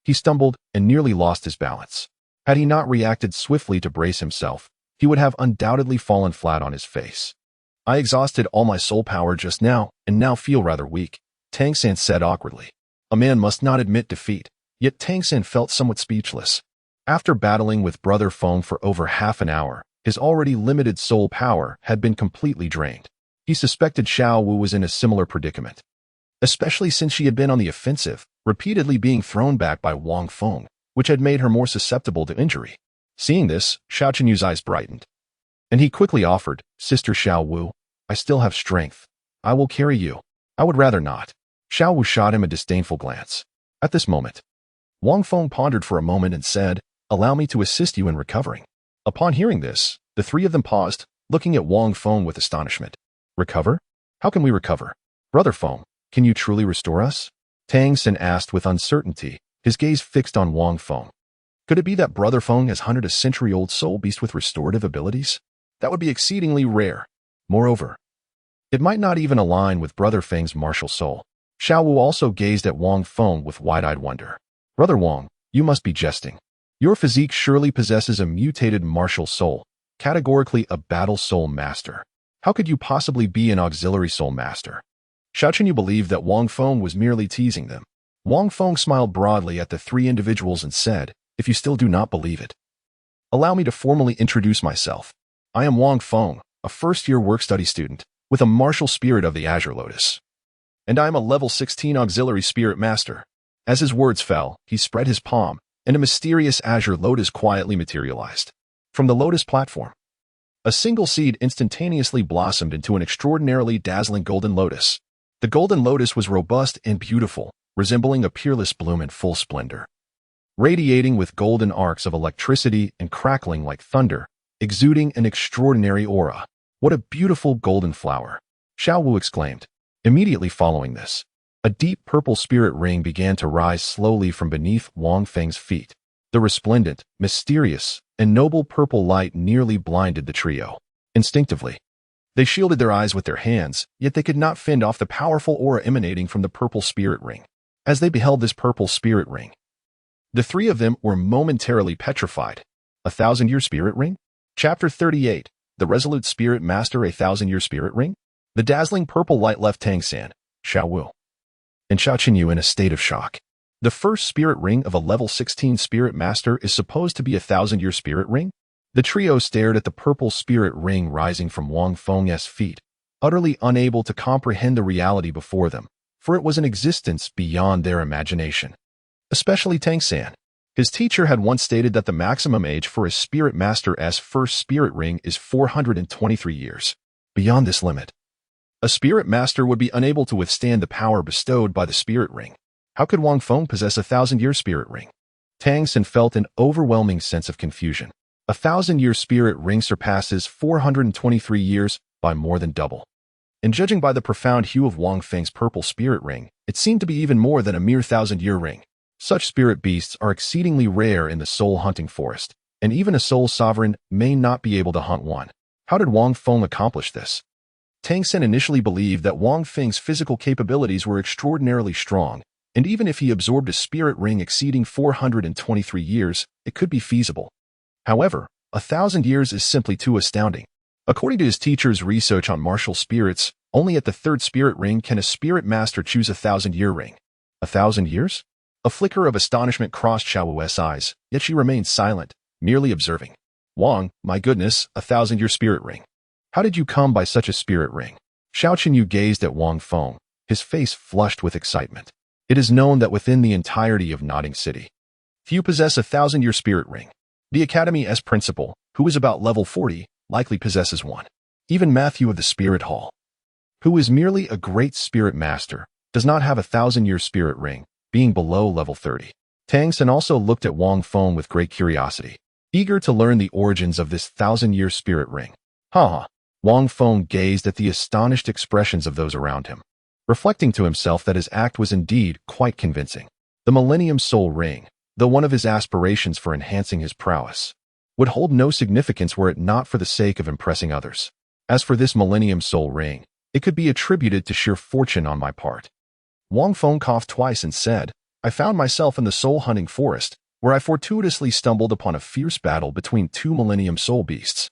he stumbled and nearly lost his balance. Had he not reacted swiftly to brace himself, he would have undoubtedly fallen flat on his face. "I exhausted all my soul power just now and now feel rather weak," Tang San said awkwardly. A man must not admit defeat, yet Tang San felt somewhat speechless. After battling with Brother Feng for over half an hour, his already limited soul power had been completely drained. He suspected Xiaowu was in a similar predicament, especially since she had been on the offensive, repeatedly being thrown back by Wang Feng, which had made her more susceptible to injury. Seeing this, Xiao Qinyu's eyes brightened, and he quickly offered, "Sister Xiaowu, I still have strength. I will carry you." "I would rather not." Xiaowu shot him a disdainful glance. At this moment, Wang Feng pondered for a moment and said, "Allow me to assist you in recovering." Upon hearing this, the 3 of them paused, looking at Wang Feng with astonishment. "Recover? How can we recover? Brother Feng, can you truly restore us?" Tang San asked with uncertainty, his gaze fixed on Wang Feng. Could it be that Brother Feng has hunted a century-old soul beast with restorative abilities? That would be exceedingly rare. Moreover, it might not even align with Brother Feng's martial soul. Xiaowu also gazed at Wang Feng with wide-eyed wonder. "Brother Wang, you must be jesting. Your physique surely possesses a mutated martial soul, categorically a battle soul master. How could you possibly be an auxiliary soul master?" Xiao Qinyu believed that Wang Feng was merely teasing them. Wang Feng smiled broadly at the 3 individuals and said, "If you still do not believe it, allow me to formally introduce myself. I am Wang Feng, a first-year work-study student, with a martial spirit of the Azure Lotus. And I am a level 16 auxiliary spirit master." As his words fell, he spread his palm, and a mysterious Azure Lotus quietly materialized. From the Lotus platform, a single seed instantaneously blossomed into an extraordinarily dazzling golden lotus. The golden lotus was robust and beautiful, resembling a peerless bloom in full splendor. Radiating with golden arcs of electricity and crackling like thunder, exuding an extraordinary aura. "What a beautiful golden flower!" Xiaowu exclaimed. Immediately following this, a deep purple spirit ring began to rise slowly from beneath Wang Feng's feet. The resplendent, mysterious, and noble purple light nearly blinded the trio. Instinctively, they shielded their eyes with their hands, yet they could not fend off the powerful aura emanating from the purple spirit ring. As they beheld this purple spirit ring, the three of them were momentarily petrified. A 1,000-year spirit ring? Chapter 38. The Resolute Spirit Master, a 1,000-year spirit ring? The dazzling purple light left Tangan, Xiaowu, and Xiao Qinyu in a state of shock. The first spirit ring of a level 16 spirit master is supposed to be a 1,000-year spirit ring? The trio stared at the purple spirit ring rising from Wang Feng's feet, utterly unable to comprehend the reality before them, for it was an existence beyond their imagination. Especially Tangan. His teacher had once stated that the maximum age for a spirit master's first spirit ring is 423 years. Beyond this limit, a spirit master would be unable to withstand the power bestowed by the spirit ring. How could Wang Feng possess a 1,000-year spirit ring? Tangan felt an overwhelming sense of confusion. A 1,000-year spirit ring surpasses 423 years by more than double. And judging by the profound hue of Wang Feng's purple spirit ring, it seemed to be even more than a mere 1,000-year ring. Such spirit beasts are exceedingly rare in the soul-hunting forest, and even a soul sovereign may not be able to hunt one. How did Wang Feng accomplish this? Tangan initially believed that Wang Feng's physical capabilities were extraordinarily strong, and even if he absorbed a spirit ring exceeding 423 years, it could be feasible. However, 1,000 years is simply too astounding. According to his teacher's research on martial spirits, only at the third spirit ring can a spirit master choose a 1,000-year ring. 1,000 years? A flicker of astonishment crossed Xiaowu's eyes, yet she remained silent, merely observing. Wang, my goodness, a 1,000-year spirit ring. How did you come by such a spirit ring? Xiao Qinyu gazed at Wang Feng, his face flushed with excitement. It is known that within the entirety of Nodding City, few possess a 1,000-year spirit ring. The Academy's principal, who is about level 40, likely possesses one. Even Matthew of the Spirit Hall, who is merely a great spirit master, does not have a 1,000-year spirit ring, being below level 30. Tangan also looked at Wang Feng with great curiosity, eager to learn the origins of this 1,000-year spirit ring. Wang Feng gazed at the astonished expressions of those around him, reflecting to himself that his act was indeed quite convincing. The Millennium Soul Ring, though one of his aspirations for enhancing his prowess, would hold no significance were it not for the sake of impressing others. As for this Millennium Soul Ring, it could be attributed to sheer fortune on my part. Wang Feng coughed twice and said, I found myself in the soul-hunting forest, where I fortuitously stumbled upon a fierce battle between two Millennium Soul Beasts.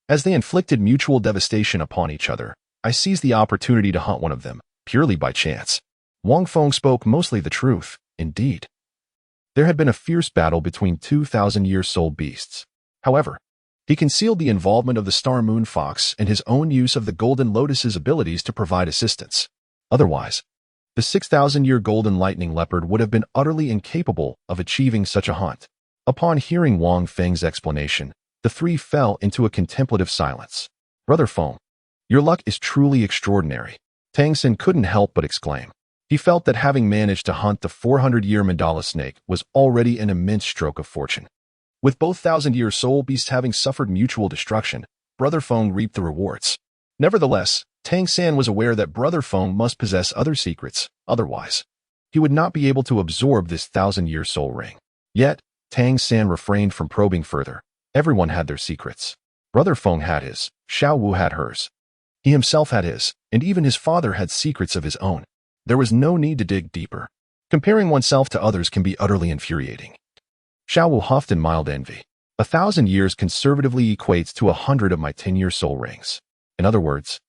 As they inflicted mutual devastation upon each other, I seized the opportunity to hunt one of them, purely by chance. Wang Feng spoke mostly the truth, indeed. There had been a fierce battle between 2,000-year soul beasts. However, he concealed the involvement of the Star Moon Fox and his own use of the Golden Lotus's abilities to provide assistance. Otherwise, the 6,000-year Golden Lightning Leopard would have been utterly incapable of achieving such a hunt. Upon hearing Wang Feng's explanation, the three fell into a contemplative silence. Brother Feng, your luck is truly extraordinary. Tangan couldn't help but exclaim. He felt that having managed to hunt the 400-year mandala snake was already an immense stroke of fortune. With both 1,000-year soul beasts having suffered mutual destruction, Brother Feng reaped the rewards. Nevertheless, Tangan was aware that Brother Feng must possess other secrets, otherwise he would not be able to absorb this 1,000-year soul ring. Yet, Tangan refrained from probing further. Everyone had their secrets. Brother Feng had his, Xiaowu had hers. He himself had his, and even his father had secrets of his own. There was no need to dig deeper. Comparing oneself to others can be utterly infuriating. Xiaowu huffed in mild envy. 1,000 years conservatively equates to 100 of my 10-year soul rings. In other words,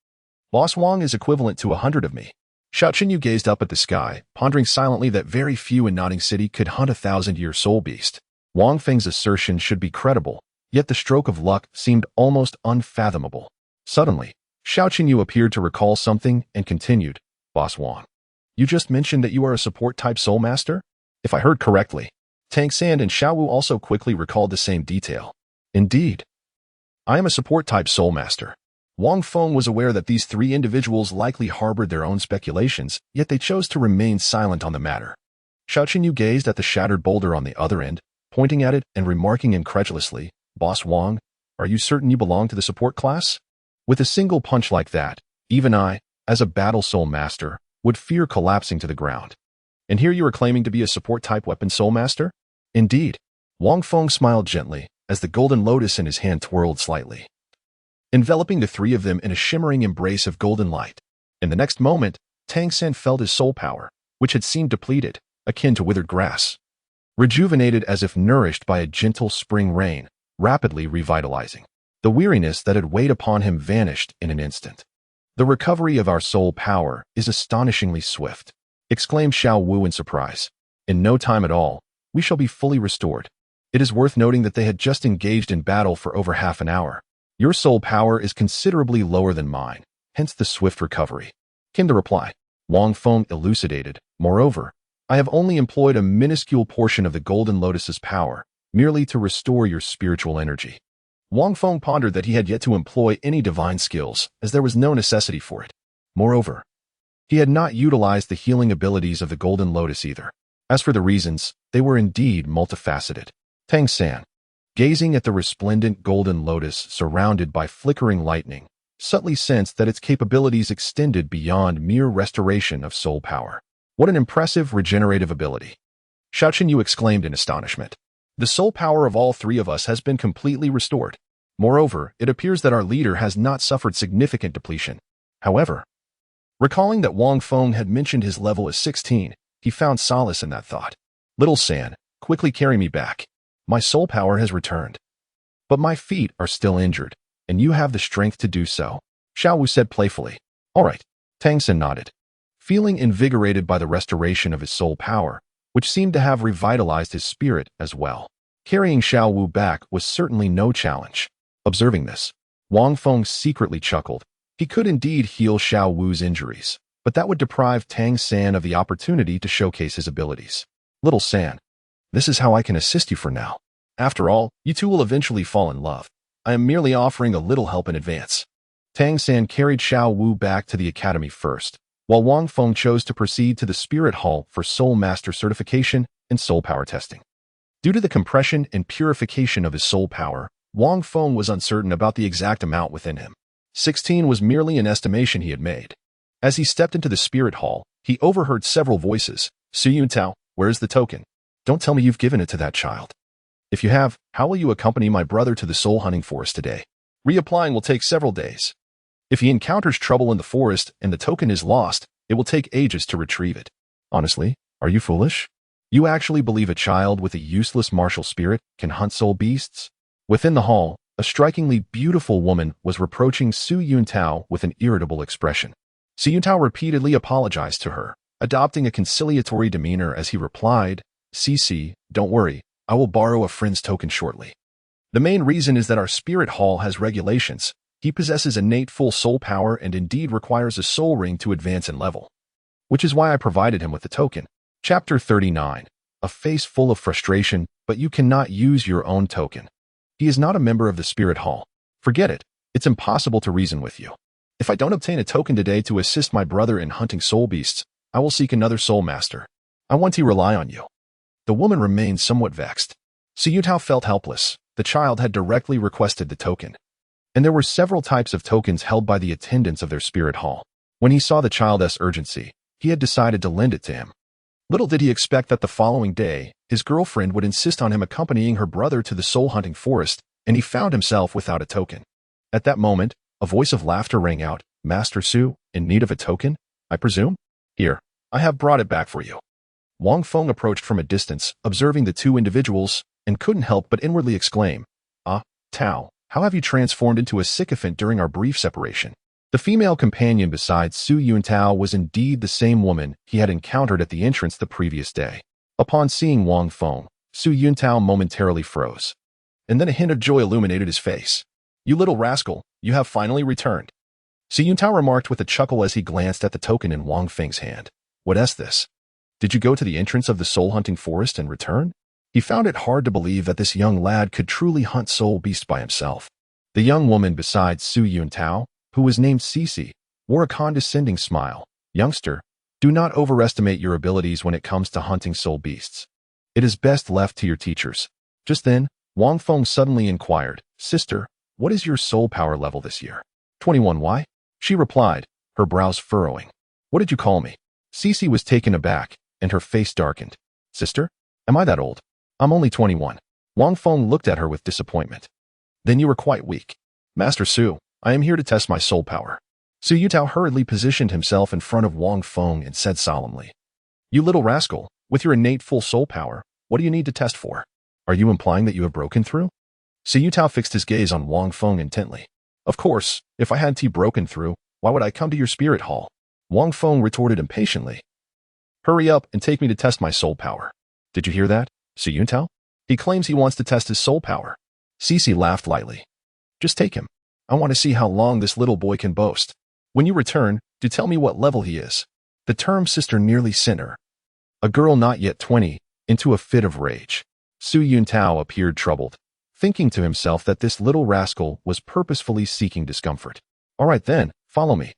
Boss Wang is equivalent to 100 of me. Xiao Qinyu gazed up at the sky, pondering silently that very few in Nodding City could hunt a 1,000-year soul beast. Wang Feng's assertion should be credible, yet the stroke of luck seemed almost unfathomable. Suddenly, Xiao Qinyu appeared to recall something and continued, Boss Wang, you just mentioned that you are a support-type soul master? If I heard correctly, Tangan and Xiaowu also quickly recalled the same detail. Indeed, I am a support-type soul master. Wang Feng was aware that these three individuals likely harbored their own speculations, yet they chose to remain silent on the matter. Xiao Qinyu gazed at the shattered boulder on the other end, pointing at it and remarking incredulously, Boss Wang, are you certain you belong to the support class? With a single punch like that, even I, as a battle soul master, would fear collapsing to the ground. And here you are claiming to be a support-type weapon soul master? Indeed. Wang Feng smiled gently as the golden lotus in his hand twirled slightly, enveloping the three of them in a shimmering embrace of golden light. In the next moment, Tangan felt his soul power, which had seemed depleted, akin to withered grass, rejuvenated as if nourished by a gentle spring rain, rapidly revitalizing. The weariness that had weighed upon him vanished in an instant. "The recovery of our soul power is astonishingly swift," exclaimed Xiao Wu in surprise. "In no time at all, we shall be fully restored." It is worth noting that they had just engaged in battle for over half an hour. "Your soul power is considerably lower than mine, hence the swift recovery," came the reply. Wang Feng elucidated. "Moreover, I have only employed a minuscule portion of the Golden Lotus's power, merely to restore your spiritual energy." Wang Feng pondered that he had yet to employ any divine skills, as there was no necessity for it. Moreover, he had not utilized the healing abilities of the Golden Lotus either. As for the reasons, they were indeed multifaceted. Tangan, gazing at the resplendent Golden Lotus surrounded by flickering lightning, subtly sensed that its capabilities extended beyond mere restoration of soul power. "What an impressive regenerative ability!" Xiao Yu exclaimed in astonishment. "The soul power of all three of us has been completely restored. Moreover, it appears that our leader has not suffered significant depletion." However, recalling that Wang Feng had mentioned his level as 16, he found solace in that thought. "Little San, quickly carry me back. My soul power has returned. But my feet are still injured, and you have the strength to do so," Xiao Wu said playfully. "All right," Tangan nodded, feeling invigorated by the restoration of his soul power, which seemed to have revitalized his spirit as well. Carrying Xiao Wu back was certainly no challenge. Observing this, Wang Feng secretly chuckled. He could indeed heal Xiao Wu's injuries, but that would deprive Tangan of the opportunity to showcase his abilities. "Little San, this is how I can assist you for now. After all, you two will eventually fall in love. I am merely offering a little help in advance." Tangan carried Xiao Wu back to the academy first, while Wang Feng chose to proceed to the Spirit Hall for Soul Master certification and soul power testing. Due to the compression and purification of his soul power, Wang Feng was uncertain about the exact amount within him. 16 was merely an estimation he had made. As he stepped into the Spirit Hall, he overheard several voices. "Yuntao, where is the token? Don't tell me you've given it to that child. If you have, how will you accompany my brother to the Soul Hunting Forest today? Reapplying will take several days. If he encounters trouble in the forest and the token is lost, it will take ages to retrieve it." Honestly, are you foolish? You actually believe a child with a useless martial spirit can hunt soul beasts? Within the hall, a strikingly beautiful woman was reproaching Yuntao with an irritable expression. Yuntao repeatedly apologized to her, adopting a conciliatory demeanor as he replied, "Cici, don't worry, I will borrow a friend's token shortly. The main reason is that our spirit hall has regulations. He possesses innate full soul power and indeed requires a soul ring to advance in level, which is why I provided him with the token." Chapter 39. A face full of frustration, but you cannot use your own token. He is not a member of the Spirit Hall. Forget it. It's impossible to reason with you. If I don't obtain a token today to assist my brother in hunting soul beasts, I will seek another soul master. I want to rely on you. The woman remained somewhat vexed. Yuntao felt helpless. The child had directly requested the token, and there were several types of tokens held by the attendants of their Spirit Hall. When he saw the child's urgency, he had decided to lend it to him. Little did he expect that the following day, his girlfriend would insist on him accompanying her brother to the soul hunting forest, and he found himself without a token. At that moment, a voice of laughter rang out. "Master Su, in need of a token, I presume? Here, I have brought it back for you." Wang Feng approached from a distance, observing the two individuals, and couldn't help but inwardly exclaim, "Ah, Tao, how have you transformed into a sycophant during our brief separation?" The female companion beside Yuntao was indeed the same woman he had encountered at the entrance the previous day. Upon seeing Wang Feng, Yuntao momentarily froze, and then a hint of joy illuminated his face. "You little rascal, you have finally returned," Yuntao remarked with a chuckle as he glanced at the token in Wang Feng's hand. "What is this? Did you go to the entrance of the soul hunting forest and return?" He found it hard to believe that this young lad could truly hunt soul beasts by himself. The young woman beside Yuntao, who was named Cici, wore a condescending smile. "Youngster, do not overestimate your abilities when it comes to hunting soul beasts. It is best left to your teachers." Just then, Wang Feng suddenly inquired, "Sister, what is your soul power level this year?" 21. Why? She replied, her brows furrowing. "What did you call me?" Cici was taken aback, and her face darkened. "Sister? Am I that old? I'm only 21. Wang Feng looked at her with disappointment. Then you were quite weak. Master Su, I am here to test my soul power. Su Yuntao hurriedly positioned himself in front of Wang Feng and said solemnly, You little rascal, with your innate full soul power, what do you need to test for? Are you implying that you have broken through? Su Yuntao fixed his gaze on Wang Feng intently. Of course, if I hadn't broken through, why would I come to your spirit hall? Wang Feng retorted impatiently. Hurry up and take me to test my soul power. Did you hear that, Su Yuntao? He claims he wants to test his soul power. Cici laughed lightly. Just take him. I want to see how long this little boy can boast. When you return, do tell me what level he is. The term sister nearly sent her, a girl not yet 20, into a fit of rage. Su Yuntao appeared troubled, thinking to himself that this little rascal was purposefully seeking discomfort. All right then, follow me.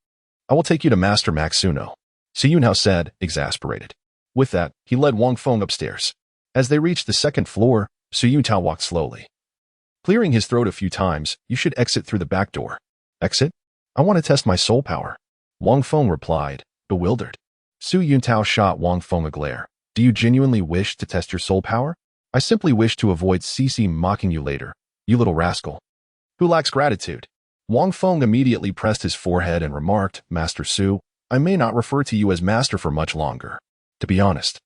I will take you to Master Maxuno, Su Yuntao said, exasperated. With that, he led Wang Feng upstairs. As they reached the second floor, Su Yuntao walked slowly. Clearing his throat a few times, you should exit through the back door. Exit? I want to test my soul power. Wang Feng replied, bewildered. Su Yuntao shot Wang Feng a glare. Do you genuinely wish to test your soul power? I simply wish to avoid Cici mocking you later, you little rascal. Who lacks gratitude? Wang Feng immediately pressed his forehead and remarked, Master Su, I may not refer to you as master for much longer. To be honest,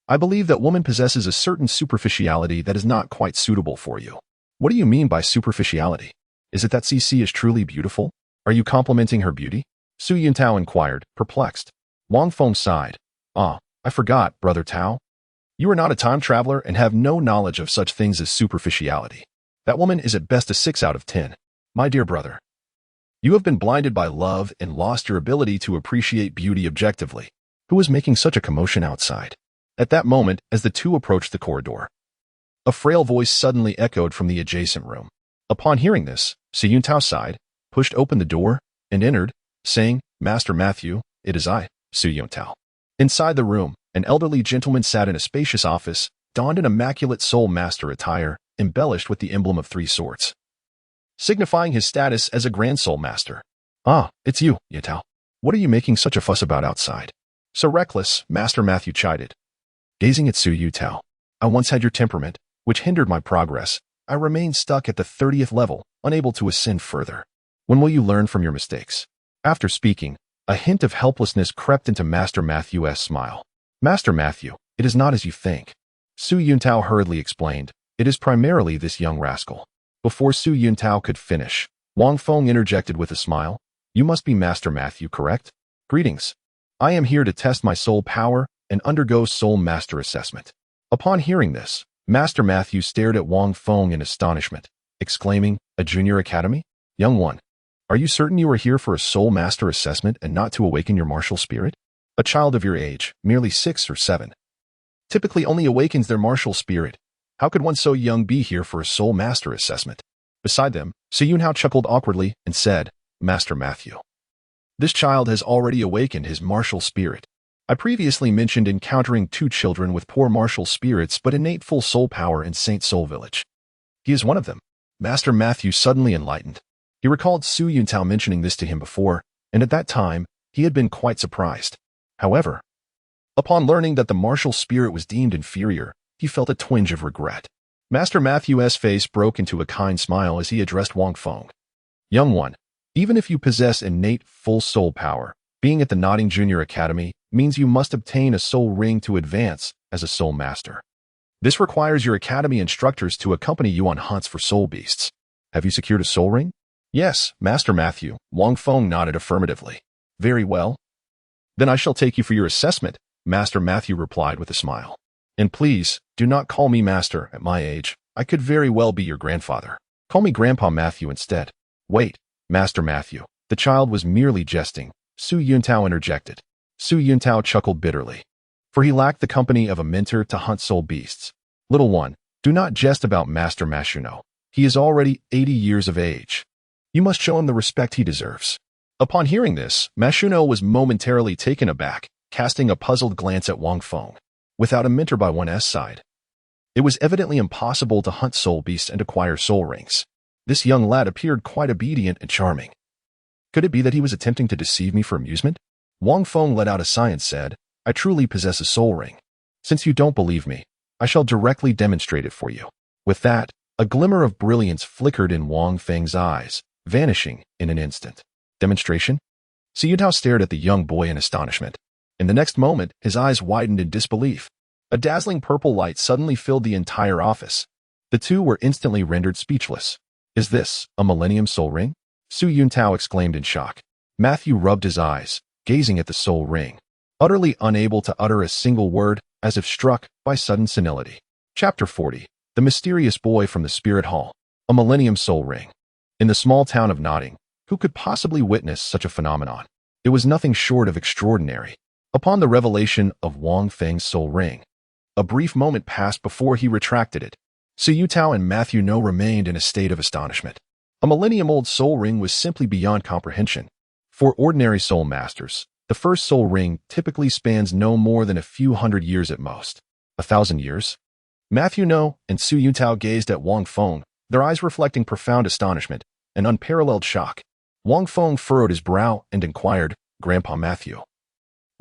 I believe that woman possesses a certain superficiality that is not quite suitable for you. What do you mean by superficiality? Is it that Cici is truly beautiful? Are you complimenting her beauty? Su Yuntao inquired, perplexed. Wang Feng sighed. Ah, I forgot, Brother Tao. You are not a time traveler and have no knowledge of such things as superficiality. That woman is at best a 6 out of 10. My dear brother, you have been blinded by love and lost your ability to appreciate beauty objectively. Who is making such a commotion outside? At that moment, as the two approached the corridor, a frail voice suddenly echoed from the adjacent room. Upon hearing this, Su Yuntao sighed, pushed open the door, and entered, saying, Master Matthew, it is I, Su Yuntao. Inside the room, an elderly gentleman sat in a spacious office, donned in immaculate soul master attire, embellished with the emblem of 3 swords, signifying his status as a grand soul master. Ah, it's you, Yuntao. What are you making such a fuss about outside? So reckless, Master Matthew chided. Gazing at Su Yuntao, I once had your temperament, which hindered my progress. I remained stuck at the 30th level, unable to ascend further. When will you learn from your mistakes? After speaking, a hint of helplessness crept into Master Matthew's smile. Master Matthew, it is not as you think. Su Yuntao hurriedly explained, it is primarily this young rascal. Before Su Yuntao could finish, Wang Feng interjected with a smile. You must be Master Matthew, correct? Greetings. I am here to test my soul power and undergo soul master assessment. Upon hearing this, Master Matthew stared at Wang Feng in astonishment, exclaiming, a junior academy? Young one, are you certain you are here for a soul master assessment and not to awaken your martial spirit? A child of your age, merely 6 or 7, typically only awakens their martial spirit. How could one so young be here for a soul master assessment? Beside them, Su Yuntao chuckled awkwardly and said, Master Matthew, this child has already awakened his martial spirit. I previously mentioned encountering 2 children with poor martial spirits but innate full soul power in Saint Soul Village. He is one of them. Master Matthew suddenly enlightened. He recalled Su Yuntao mentioning this to him before, and at that time, he had been quite surprised. However, upon learning that the martial spirit was deemed inferior, he felt a twinge of regret. Master Matthew's face broke into a kind smile as he addressed Wang Feng. Young one, even if you possess innate full soul power, being at the Nodding Junior Academy means you must obtain a soul ring to advance as a soul master. This requires your academy instructors to accompany you on hunts for soul beasts. Have you secured a soul ring? Yes, Master Matthew. Wang Feng nodded affirmatively. Very well. Then I shall take you for your assessment, Master Matthew replied with a smile. And please, do not call me master at my age. I could very well be your grandfather. Call me Grandpa Matthew instead. Wait, Master Matthew. The child was merely jesting. Su Yuntao interjected. Su Yuntao chuckled bitterly, for he lacked the company of a mentor to hunt soul beasts. Little one, do not jest about Master Maxuno. He is already 80 years of age. You must show him the respect he deserves. Upon hearing this, Maxuno was momentarily taken aback, casting a puzzled glance at Wang Feng. Without a mentor by one's side, it was evidently impossible to hunt soul beasts and acquire soul rings. This young lad appeared quite obedient and charming. Could it be that he was attempting to deceive me for amusement? Wang Feng let out a sigh and said, I truly possess a soul ring. Since you don't believe me, I shall directly demonstrate it for you. With that, a glimmer of brilliance flickered in Wang Feng's eyes, vanishing in an instant. Demonstration? Yuntao stared at the young boy in astonishment. In the next moment, his eyes widened in disbelief. A dazzling purple light suddenly filled the entire office. The two were instantly rendered speechless. Is this a Millennium Soul Ring? Yuntao exclaimed in shock. Matthew rubbed his eyes, gazing at the soul ring, utterly unable to utter a single word, as if struck by sudden senility. Chapter 40. The Mysterious Boy from the Spirit Hall. A Millennium Soul Ring. In the small town of Notting, who could possibly witness such a phenomenon? It was nothing short of extraordinary. Upon the revelation of Wang Feng's soul ring, a brief moment passed before he retracted it. Yuntao and Matthew remained in a state of astonishment. A millennium-old soul ring was simply beyond comprehension. For ordinary soul masters, the first soul ring typically spans no more than a few hundred years at most. 1,000 years? Matthew and Yuntao gazed at Wang Feng, their eyes reflecting profound astonishment and unparalleled shock. Wang Feng furrowed his brow and inquired, Grandpa Matthew,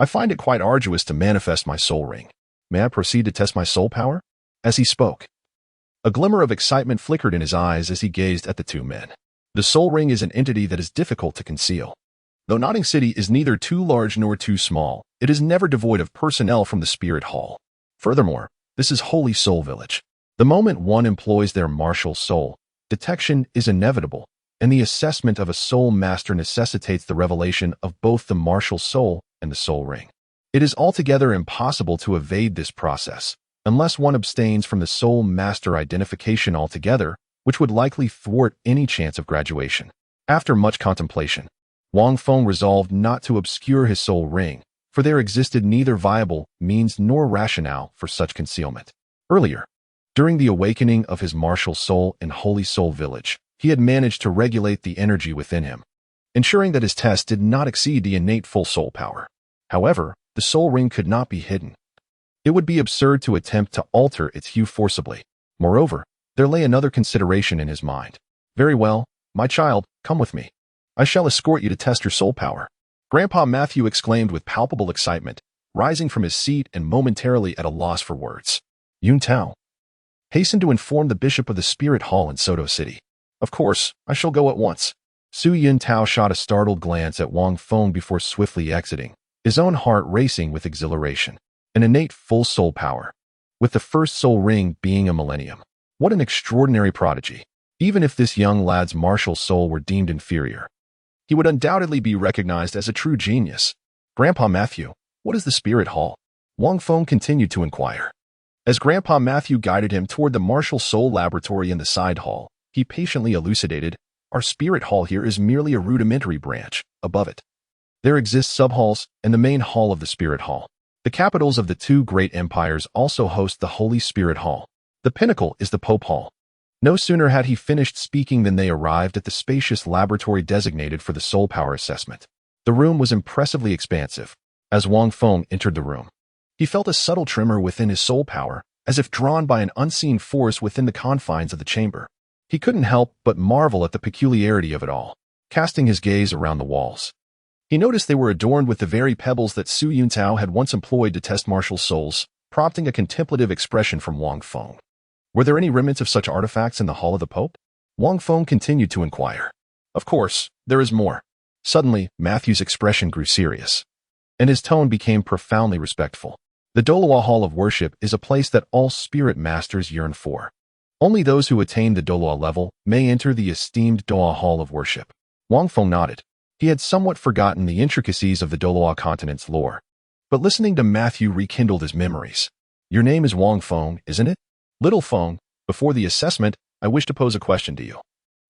I find it quite arduous to manifest my soul ring. May I proceed to test my soul power? As he spoke, a glimmer of excitement flickered in his eyes as he gazed at the two men. The soul ring is an entity that is difficult to conceal. Though Notting City is neither too large nor too small, it is never devoid of personnel from the Spirit Hall. Furthermore, this is Holy Soul Village. The moment one employs their martial soul, detection is inevitable, and the assessment of a soul master necessitates the revelation of both the martial soul and the soul ring. It is altogether impossible to evade this process, unless one abstains from the soul master identification altogether, which would likely thwart any chance of graduation. After much contemplation, Wang Feng resolved not to obscure his soul ring, for there existed neither viable means nor rationale for such concealment. Earlier, during the awakening of his martial soul in Holy Soul Village, he had managed to regulate the energy within him, ensuring that his test did not exceed the innate full soul power. However, the soul ring could not be hidden. It would be absurd to attempt to alter its hue forcibly. Moreover, there lay another consideration in his mind. Very well, my child, come with me. I shall escort you to test your soul power. Grandpa Matthew exclaimed with palpable excitement, rising from his seat and momentarily at a loss for words. Yuntao, hasten to inform the bishop of the Spirit Hall in Soto City. Of course, I shall go at once. Yuntao shot a startled glance at Wang Feng before swiftly exiting, his own heart racing with exhilaration. An innate full soul power, with the first soul ring being a millennium. What an extraordinary prodigy. Even if this young lad's martial soul were deemed inferior, he would undoubtedly be recognized as a true genius. Grandpa Matthew, what is the Spirit Hall? Wang Feng continued to inquire. As Grandpa Matthew guided him toward the martial soul laboratory in the side hall, he patiently elucidated, our Spirit Hall here is merely a rudimentary branch. Above it, there exist sub-halls and the main hall of the Spirit Hall. The capitals of the two great empires also host the Holy Spirit Hall. The pinnacle is the Pope Hall. No sooner had he finished speaking than they arrived at the spacious laboratory designated for the soul power assessment. The room was impressively expansive. As Wang Feng entered the room, he felt a subtle tremor within his soul power, as if drawn by an unseen force within the confines of the chamber. He couldn't help but marvel at the peculiarity of it all. Casting his gaze around the walls, he noticed they were adorned with the very pebbles that Yuntao had once employed to test martial souls, prompting a contemplative expression from Wang Feng. Were there any remnants of such artifacts in the Hall of the Pope? Wang Feng continued to inquire. Of course, there is more. Suddenly, Matthew's expression grew serious, and his tone became profoundly respectful. The Douluo Hall of Worship is a place that all spirit masters yearn for. Only those who attain the Douluo level may enter the esteemed Douluo Hall of Worship. Wang Feng nodded. He had somewhat forgotten the intricacies of the Douluo Continent's lore, but listening to Matthew rekindled his memories. Your name is Wang Feng, isn't it? Little Feng, before the assessment, I wish to pose a question to you.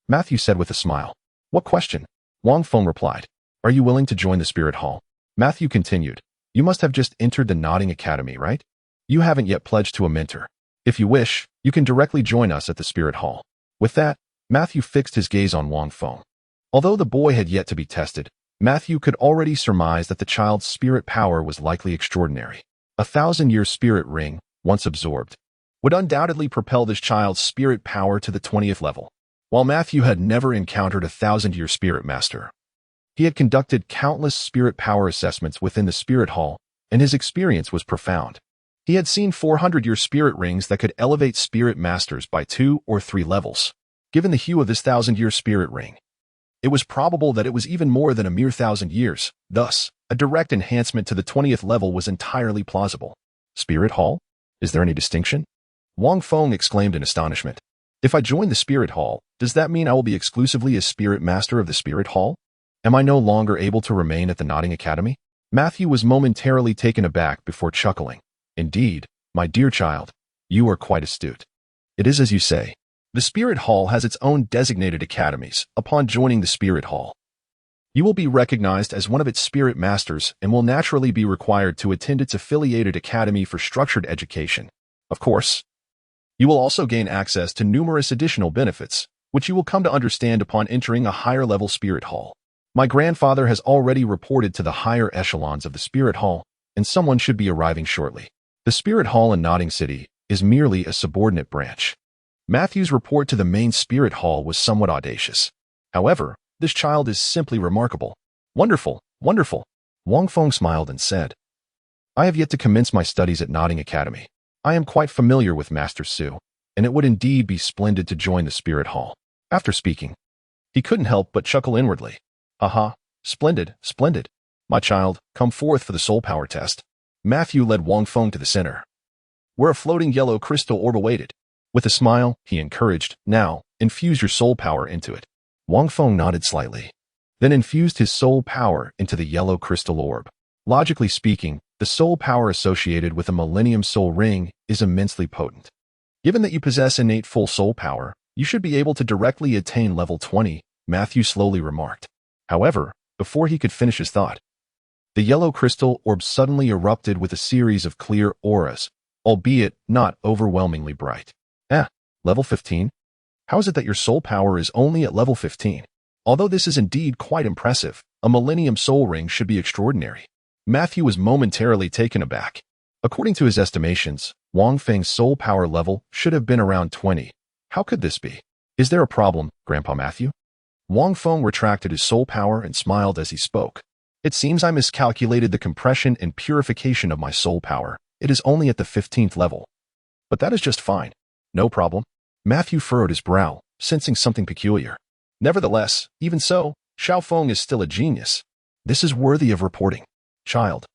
Matthew said with a smile. What question? Wang Feng replied. Are you willing to join the Spirit Hall? Matthew continued. You must have just entered the Notting Academy, right? You haven't yet pledged to a mentor. If you wish, you can directly join us at the Spirit Hall. With that, Matthew fixed his gaze on Wang Feng. Although the boy had yet to be tested, Matthew could already surmise that the child's spirit power was likely extraordinary. 1,000-year spirit ring, once absorbed, would undoubtedly propel this child's spirit power to the 20th level. While Matthew had never encountered a 1,000-year spirit master, he had conducted countless spirit power assessments within the Spirit Hall, and his experience was profound. He had seen 400-year spirit rings that could elevate spirit masters by 2 or 3 levels. Given the hue of this 1,000-year spirit ring, it was probable that it was even more than a mere 1,000 years. Thus, a direct enhancement to the 20th level was entirely plausible. Spirit Hall? Is there any distinction? Wang Feng exclaimed in astonishment. If I join the Spirit Hall, does that mean I will be exclusively a Spirit Master of the Spirit Hall? Am I no longer able to remain at the Nodding Academy? Matthew was momentarily taken aback before chuckling. Indeed, my dear child, you are quite astute. It is as you say. The Spirit Hall has its own designated academies. Upon joining the Spirit Hall, you will be recognized as one of its Spirit Masters and will naturally be required to attend its affiliated academy for structured education. Of course, you will also gain access to numerous additional benefits, which you will come to understand upon entering a higher-level Spirit Hall. My grandfather has already reported to the higher echelons of the Spirit Hall, and someone should be arriving shortly. The Spirit Hall in Nodding City is merely a subordinate branch. Matthew's report to the main Spirit Hall was somewhat audacious. However, this child is simply remarkable. Wonderful, wonderful. Wang Feng smiled and said, I have yet to commence my studies at Nodding Academy. I am quite familiar with Master Su, and it would indeed be splendid to join the Spirit Hall. After speaking, he couldn't help but chuckle inwardly. Aha, splendid, splendid. My child, come forth for the soul power test. Matthew led Wang Feng to the center, where a floating yellow crystal orb awaited. With a smile, he encouraged, now, infuse your soul power into it. Wang Feng nodded slightly, then infused his soul power into the yellow crystal orb. Logically speaking, the soul power associated with a Millennium Soul Ring is immensely potent. Given that you possess innate full soul power, you should be able to directly attain level 20, Matthew slowly remarked. However, before he could finish his thought, the yellow crystal orb suddenly erupted with a series of clear auras, albeit not overwhelmingly bright. Level 15? How is it that your soul power is only at level 15? Although this is indeed quite impressive, a Millennium Soul Ring should be extraordinary. Matthew was momentarily taken aback. According to his estimations, Wang Feng's soul power level should have been around 20. How could this be? Is there a problem, Grandpa Matthew? Wang Feng retracted his soul power and smiled as he spoke. It seems I miscalculated the compression and purification of my soul power. It is only at the 15th level. But that is just fine. No problem. Matthew furrowed his brow, sensing something peculiar. Nevertheless, even so, Xiao Feng is still a genius. This is worthy of reporting. Child.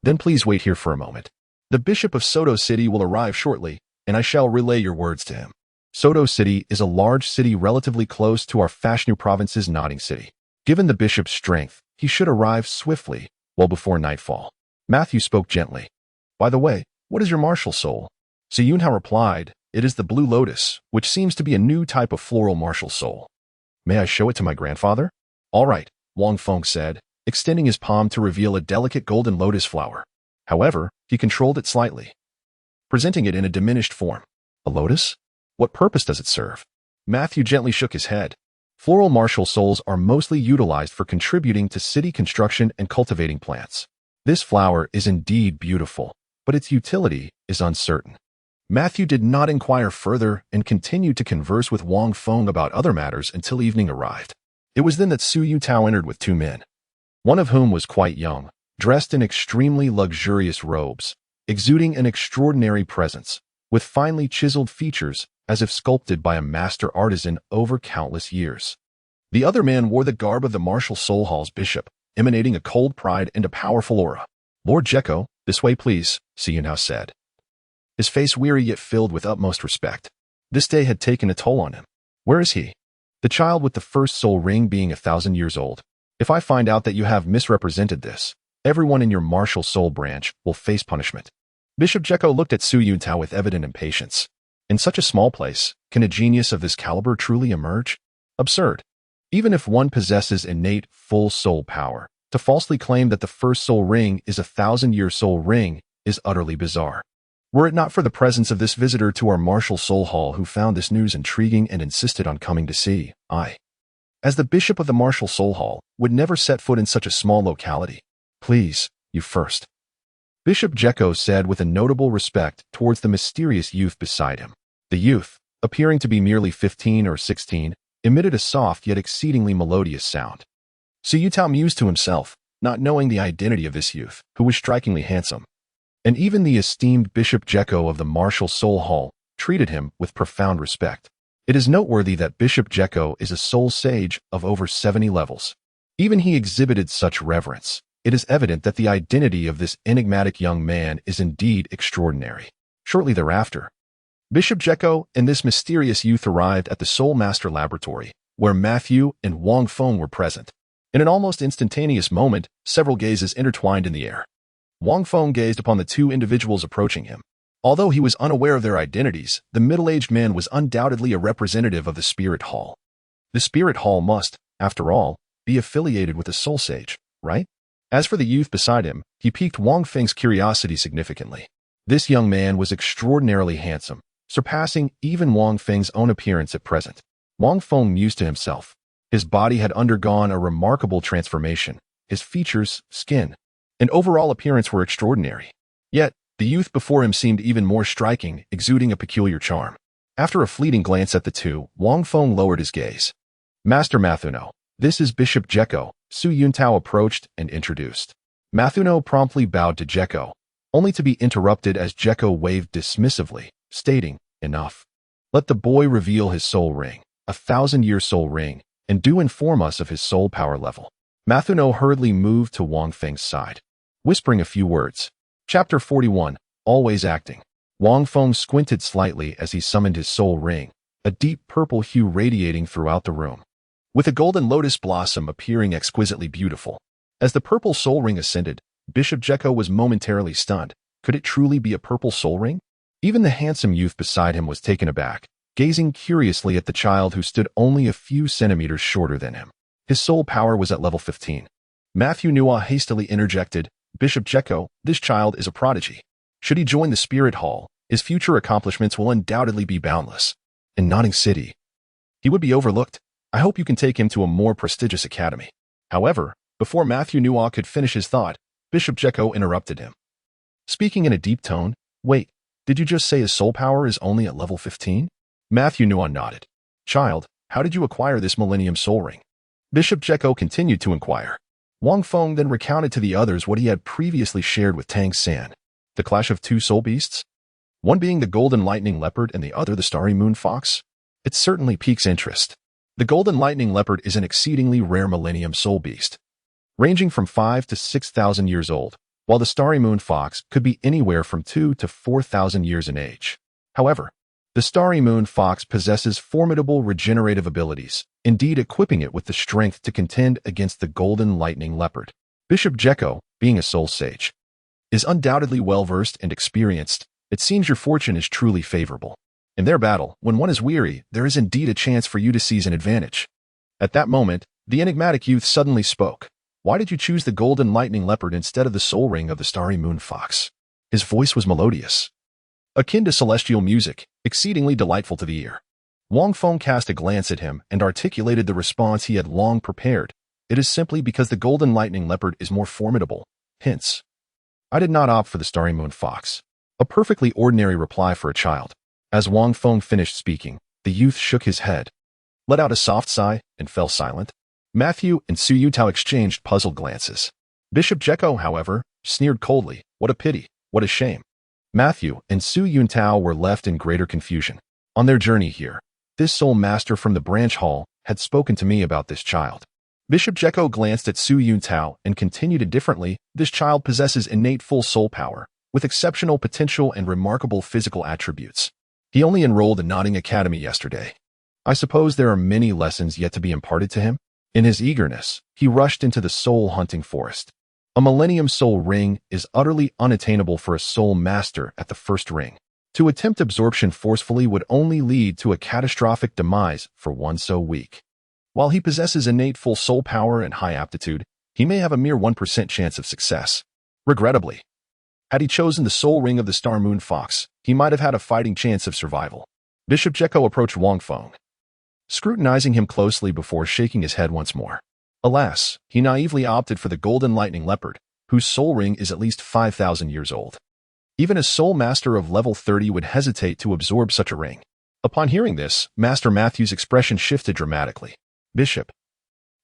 Then please wait here for a moment. The Bishop of Soto City will arrive shortly, and I shall relay your words to him. Soto City is a large city relatively close to our Fashnu province's Nodding City. Given the bishop's strength, he should arrive swiftly, well before nightfall. Matthew spoke gently. By the way, what is your martial soul? So Yuntao replied, it is the Blue Lotus, which seems to be a new type of floral martial soul. May I show it to my grandfather? All right, Wang Feng said, extending his palm to reveal a delicate golden lotus flower. However, he controlled it slightly, presenting it in a diminished form. A lotus? What purpose does it serve? Matthew gently shook his head. Floral martial souls are mostly utilized for contributing to city construction and cultivating plants. This flower is indeed beautiful, but its utility is uncertain. Matthew did not inquire further and continued to converse with Wang Feng about other matters until evening arrived. It was then that Su Yuntao entered with 2 men, one of whom was quite young, dressed in extremely luxurious robes, exuding an extraordinary presence, with finely chiseled features as if sculpted by a master artisan over countless years. The other man wore the garb of the Martial Soul Hall's bishop, emanating a cold pride and a powerful aura. Lord Jekko, this way please, Su Yuntao said, his face weary yet filled with utmost respect. This day had taken a toll on him. Where is he? The child with the first soul ring being 1,000 years old. If I find out that you have misrepresented this, everyone in your martial soul branch will face punishment. Bishop Jekko looked at Su Yuntao with evident impatience. In such a small place, can a genius of this caliber truly emerge? Absurd. Even if one possesses innate full soul power, to falsely claim that the first soul ring is a 1,000-year soul ring is utterly bizarre. Were it not for the presence of this visitor to our Martial Soul Hall who found this news intriguing and insisted on coming to see, I, as the Bishop of the Martial Soul Hall, would never set foot in such a small locality. Please, you first. Bishop Jekko said with a notable respect towards the mysterious youth beside him. The youth, appearing to be merely 15 or 16, emitted a soft yet exceedingly melodious sound. Su Yuntao mused to himself, not knowing the identity of this youth, who was strikingly handsome. and even the esteemed Bishop Jekko of the Martial Soul Hall treated him with profound respect. It is noteworthy that Bishop Jekko is a soul sage of over 70 levels. Even he exhibited such reverence. It is evident that the identity of this enigmatic young man is indeed extraordinary. Shortly thereafter, Bishop Jekko and this mysterious youth arrived at the Soul Master Laboratory, where Matthew and Wang Feng were present. In an almost instantaneous moment, several gazes intertwined in the air. Wang Feng gazed upon the two individuals approaching him. Although he was unaware of their identities, the middle-aged man was undoubtedly a representative of the Spirit Hall. The Spirit Hall must, after all, be affiliated with the Soul Sage, right? As for the youth beside him, he piqued Wang Feng's curiosity significantly. This young man was extraordinarily handsome, surpassing even Wang Feng's own appearance at present. Wang Feng mused to himself. His body had undergone a remarkable transformation. His features, skin, and overall appearance were extraordinary. Yet, the youth before him seemed even more striking, exuding a peculiar charm. After a fleeting glance at the two, Wang Feng lowered his gaze. Master Mathuno, this is Bishop Jekko. Yuntao approached and introduced. Mathuno promptly bowed to Jekko, only to be interrupted as Jekko waved dismissively, stating, enough. Let the boy reveal his soul ring, a 1,000-year soul ring, and do inform us of his soul power level. Mathuno hurriedly moved to Wang Feng's side, whispering a few words. Chapter 41, Always Acting. Wang Feng squinted slightly as he summoned his soul ring, a deep purple hue radiating throughout the room, with a golden lotus blossom appearing exquisitely beautiful. As the purple soul ring ascended, Bishop Jekko was momentarily stunned. Could it truly be a purple soul ring? Even the handsome youth beside him was taken aback, gazing curiously at the child who stood only a few centimeters shorter than him. His soul power was at level 15. Matthew Nua hastily interjected, Bishop Jekko, this child is a prodigy. Should he join the Spirit Hall, his future accomplishments will undoubtedly be boundless. In Nodding City, he would be overlooked. I hope you can take him to a more prestigious academy. However, before Matthew Nua could finish his thought, Bishop Jekko interrupted him. Speaking in a deep tone, wait, did you just say his soul power is only at level 15? Matthew Nua nodded. Child, how did you acquire this Millennium Soul Ring? Bishop Jekko continued to inquire. Wang Feng then recounted to the others what he had previously shared with Tang San. The clash of two soul beasts? One being the Golden Lightning Leopard and the other the Starry Moon Fox? It certainly piques interest. The Golden Lightning Leopard is an exceedingly rare Millennium Soul Beast, ranging from 5,000 to 6,000 years old, while the Starry Moon Fox could be anywhere from 2,000 to 4,000 years in age. However, the Starry Moon Fox possesses formidable regenerative abilities, indeed equipping it with the strength to contend against the Golden Lightning Leopard. Bishop Jekko, being a soul sage, is undoubtedly well-versed and experienced. It seems your fortune is truly favorable. In their battle, when one is weary, there is indeed a chance for you to seize an advantage. At that moment, the enigmatic youth suddenly spoke. Why did you choose the Golden Lightning Leopard instead of the soul ring of the Starry Moon Fox? His voice was melodious, akin to celestial music, exceedingly delightful to the ear. Wang Feng cast a glance at him and articulated the response he had long prepared. It is simply because the Golden Lightning Leopard is more formidable. Hence, I did not opt for the Starry Moon Fox. A perfectly ordinary reply for a child. As Wang Feng finished speaking, the youth shook his head, let out a soft sigh, and fell silent. Matthew and Yuntao exchanged puzzled glances. Bishop Jekko, however, sneered coldly. What a pity, what a shame. Matthew and Yuntao were left in greater confusion. On their journey here, this soul master from the branch hall had spoken to me about this child. Bishop Jekko glanced at Yuntao and continued indifferently, this child possesses innate full soul power, with exceptional potential and remarkable physical attributes. He only enrolled in Nodding Academy yesterday. I suppose there are many lessons yet to be imparted to him. In his eagerness, he rushed into the soul-hunting forest. A Millennium Soul Ring is utterly unattainable for a soul master at the first ring. To attempt absorption forcefully would only lead to a catastrophic demise for one so weak. While he possesses innate full soul power and high aptitude, he may have a mere 1% chance of success. Regrettably, had he chosen the soul ring of the Star Moon Fox, he might have had a fighting chance of survival. Bishop Jekko approached Wang Feng, scrutinizing him closely before shaking his head once more. Alas, he naively opted for the Golden Lightning Leopard, whose soul ring is at least 5,000 years old. Even a soul master of level 30 would hesitate to absorb such a ring. Upon hearing this, Master Matthew's expression shifted dramatically. Bishop,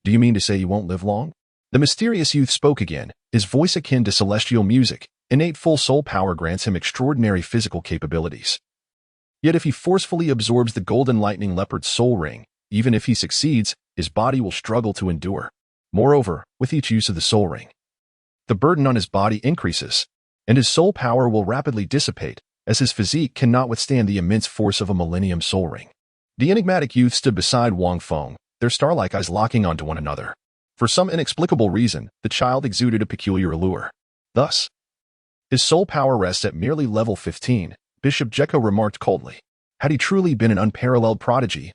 do you mean to say you won't live long? The mysterious youth spoke again, his voice akin to celestial music, Innate full soul power grants him extraordinary physical capabilities. Yet if he forcefully absorbs the golden lightning leopard's soul ring, even if he succeeds, his body will struggle to endure. Moreover, with each use of the soul ring, the burden on his body increases, and his soul power will rapidly dissipate, as his physique cannot withstand the immense force of a millennium soul ring. The enigmatic youth stood beside Wang Feng, their star-like eyes locking onto one another. For some inexplicable reason, the child exuded a peculiar allure. Thus, his soul power rests at merely level 15, Bishop Jekko remarked coldly. Had he truly been an unparalleled prodigy,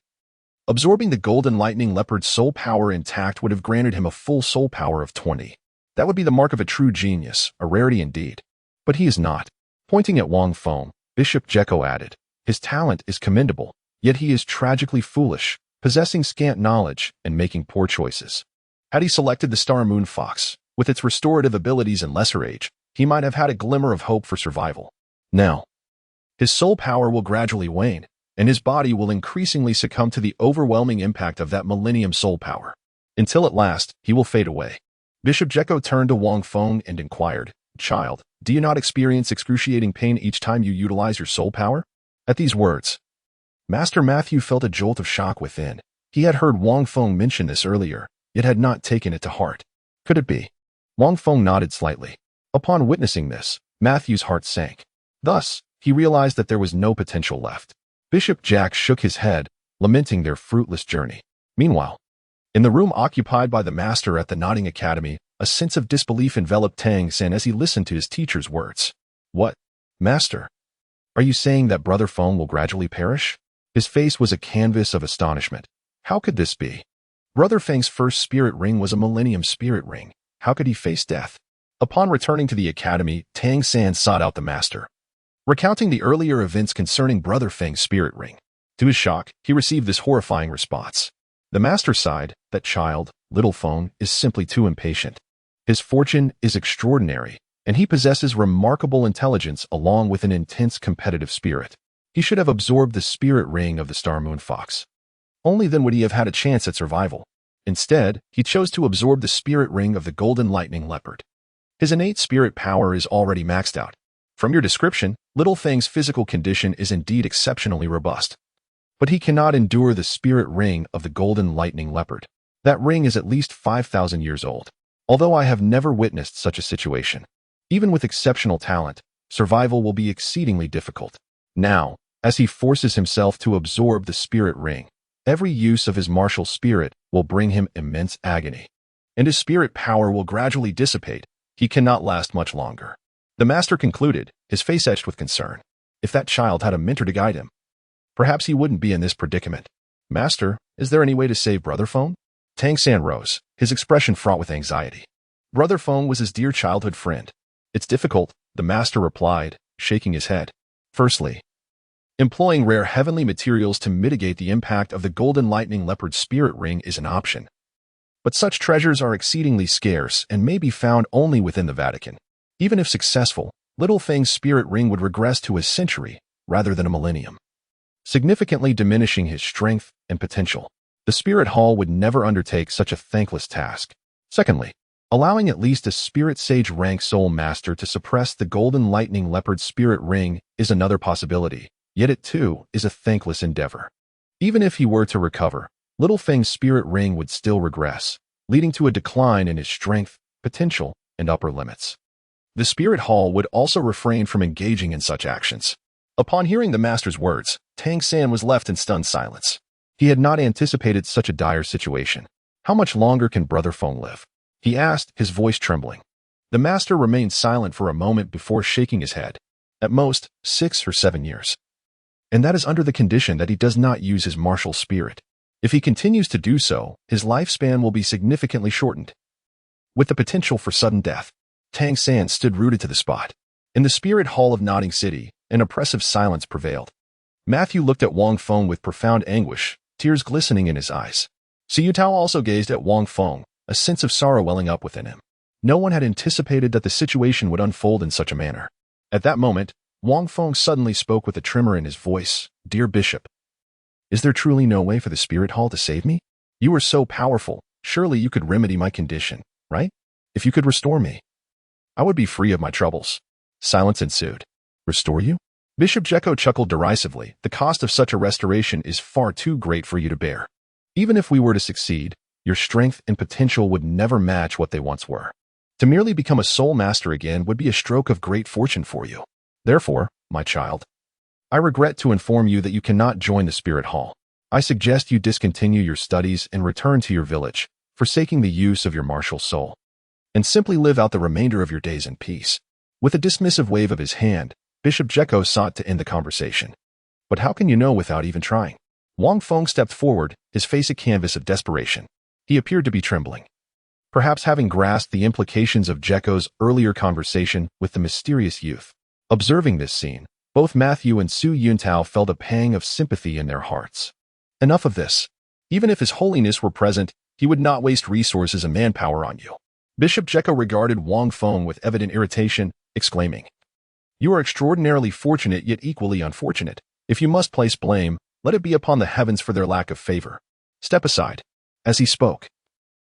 absorbing the golden lightning leopard's soul power intact would have granted him a full soul power of 20. That would be the mark of a true genius, a rarity indeed. But he is not. Pointing at Wang Feng, Bishop Jekko added, his talent is commendable, yet he is tragically foolish, possessing scant knowledge and making poor choices. Had he selected the Star Moon Fox, with its restorative abilities and lesser age, he might have had a glimmer of hope for survival. Now, his soul power will gradually wane, and his body will increasingly succumb to the overwhelming impact of that millennium soul power. Until at last, he will fade away. Bishop Jekko turned to Wang Feng and inquired, Child, do you not experience excruciating pain each time you utilize your soul power? At these words, Master Matthew felt a jolt of shock within. He had heard Wang Feng mention this earlier, yet had not taken it to heart. Could it be? Wang Feng nodded slightly. Upon witnessing this, Matthew's heart sank. Thus, he realized that there was no potential left. Bishop Jack shook his head, lamenting their fruitless journey. Meanwhile, in the room occupied by the master at the Nodding Academy, a sense of disbelief enveloped Tangan as he listened to his teacher's words. What? Master? Are you saying that Brother Feng will gradually perish? His face was a canvas of astonishment. How could this be? Brother Feng's first spirit ring was a millennium spirit ring. How could he face death? Upon returning to the academy, Tangan sought out the master, recounting the earlier events concerning Brother Feng's spirit ring. To his shock, he received this horrifying response. The master sighed, that child, little Feng, is simply too impatient. His fortune is extraordinary, and he possesses remarkable intelligence along with an intense competitive spirit. He should have absorbed the spirit ring of the Star Moon Fox. Only then would he have had a chance at survival. Instead, he chose to absorb the spirit ring of the golden lightning leopard. His innate spirit power is already maxed out. From your description, Little Feng's physical condition is indeed exceptionally robust. But he cannot endure the spirit ring of the golden lightning leopard. That ring is at least 5,000 years old. Although I have never witnessed such a situation. Even with exceptional talent, survival will be exceedingly difficult. Now, as he forces himself to absorb the spirit ring, every use of his martial spirit will bring him immense agony. And his spirit power will gradually dissipate. He cannot last much longer. The master concluded, his face etched with concern. If that child had a mentor to guide him, perhaps he wouldn't be in this predicament. Master, is there any way to save Brother Feng? Tangan rose, his expression fraught with anxiety. Brother Feng was his dear childhood friend. It's difficult, the master replied, shaking his head. Firstly, employing rare heavenly materials to mitigate the impact of the golden lightning leopard spirit ring is an option. But such treasures are exceedingly scarce and may be found only within the Vatican. Even if successful, Little Feng's spirit ring would regress to a century rather than a millennium, significantly diminishing his strength and potential. The Spirit Hall would never undertake such a thankless task. Secondly, allowing at least a Spirit Sage rank Soul Master to suppress the golden lightning leopard spirit ring is another possibility, yet it too is a thankless endeavor. Even if he were to recover, Little Feng's spirit ring would still regress, leading to a decline in his strength, potential, and upper limits. The Spirit Hall would also refrain from engaging in such actions. Upon hearing the master's words, Tangan was left in stunned silence. He had not anticipated such a dire situation. How much longer can Brother Feng live? He asked, his voice trembling. The master remained silent for a moment before shaking his head. At most, 6 or 7 years. And that is under the condition that he does not use his martial spirit. If he continues to do so, his lifespan will be significantly shortened, with the potential for sudden death. Tangan stood rooted to the spot. In the Spirit Hall of Nodding City, an oppressive silence prevailed. Matthew looked at Wang Feng with profound anguish, tears glistening in his eyes. Yuntao also gazed at Wang Feng, a sense of sorrow welling up within him. No one had anticipated that the situation would unfold in such a manner. At that moment, Wang Feng suddenly spoke with a tremor in his voice. Dear Bishop, is there truly no way for the Spirit Hall to save me? You are so powerful, surely you could remedy my condition, right? If you could restore me, I would be free of my troubles. Silence ensued. Restore you? Bishop Jekko chuckled derisively. The cost of such a restoration is far too great for you to bear. Even if we were to succeed, your strength and potential would never match what they once were. To merely become a soul master again would be a stroke of great fortune for you. Therefore, my child, I regret to inform you that you cannot join the Spirit Hall. I suggest you discontinue your studies and return to your village, forsaking the use of your martial soul, and simply live out the remainder of your days in peace. With a dismissive wave of his hand, Bishop Jekko sought to end the conversation. But how can you know without even trying? Wang Feng stepped forward, his face a canvas of desperation. He appeared to be trembling, perhaps having grasped the implications of Jekko's earlier conversation with the mysterious youth. Observing this scene, both Matthew and Su Yuntao felt a pang of sympathy in their hearts. Enough of this. Even if His Holiness were present, he would not waste resources and manpower on you. Bishop Jekko regarded Wang Feng with evident irritation, exclaiming, You are extraordinarily fortunate yet equally unfortunate. If you must place blame, let it be upon the heavens for their lack of favor. Step aside. As he spoke,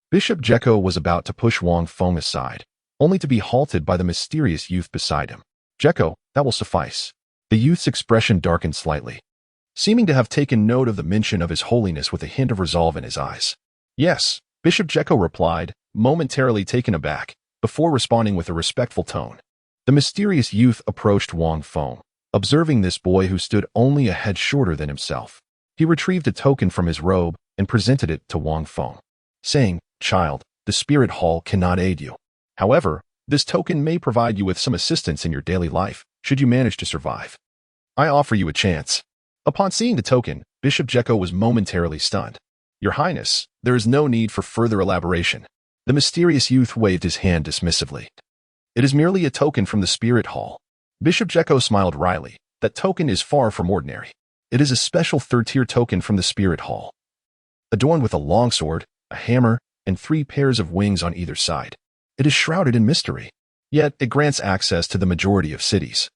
Bishop Jekko was about to push Wang Feng aside, only to be halted by the mysterious youth beside him. Jekko, that will suffice. The youth's expression darkened slightly, seeming to have taken note of the mention of His Holiness with a hint of resolve in his eyes. Yes, Bishop Jekko replied, momentarily taken aback, before responding with a respectful tone. The mysterious youth approached Wang Feng, observing this boy who stood only a head shorter than himself. He retrieved a token from his robe and presented it to Wang Feng, saying, Child, the Spirit Hall cannot aid you. However, this token may provide you with some assistance in your daily life, should you manage to survive. I offer you a chance. Upon seeing the token, Bishop Jekko was momentarily stunned. Your Highness, there is no need for further elaboration. The mysterious youth waved his hand dismissively. It is merely a token from the Spirit Hall. Bishop Jekko smiled wryly. That token is far from ordinary. It is a special third-tier token from the Spirit Hall, adorned with a longsword, a hammer, and 3 pairs of wings on either side. It is shrouded in mystery, yet it grants access to the majority of cities.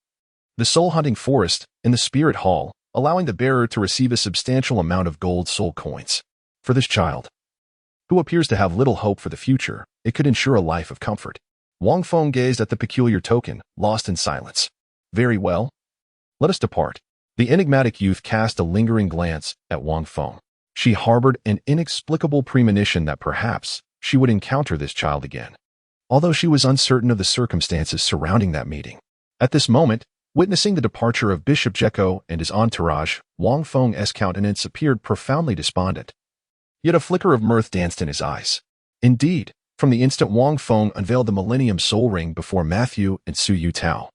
The soul-hunting forest and the Spirit Hall, allowing the bearer to receive a substantial amount of gold soul coins. For this child, who appears to have little hope for the future, it could ensure a life of comfort. Wang Feng gazed at the peculiar token, lost in silence. Very well. Let us depart. The enigmatic youth cast a lingering glance at Wang Feng. She harbored an inexplicable premonition that perhaps she would encounter this child again, although she was uncertain of the circumstances surrounding that meeting. At this moment, witnessing the departure of Bishop Jekko and his entourage, Wang Feng's countenance appeared profoundly despondent. Yet a flicker of mirth danced in his eyes. Indeed, from the instant Wang Feng unveiled the Millennium Soul Ring before Matthew and Su Yuntao,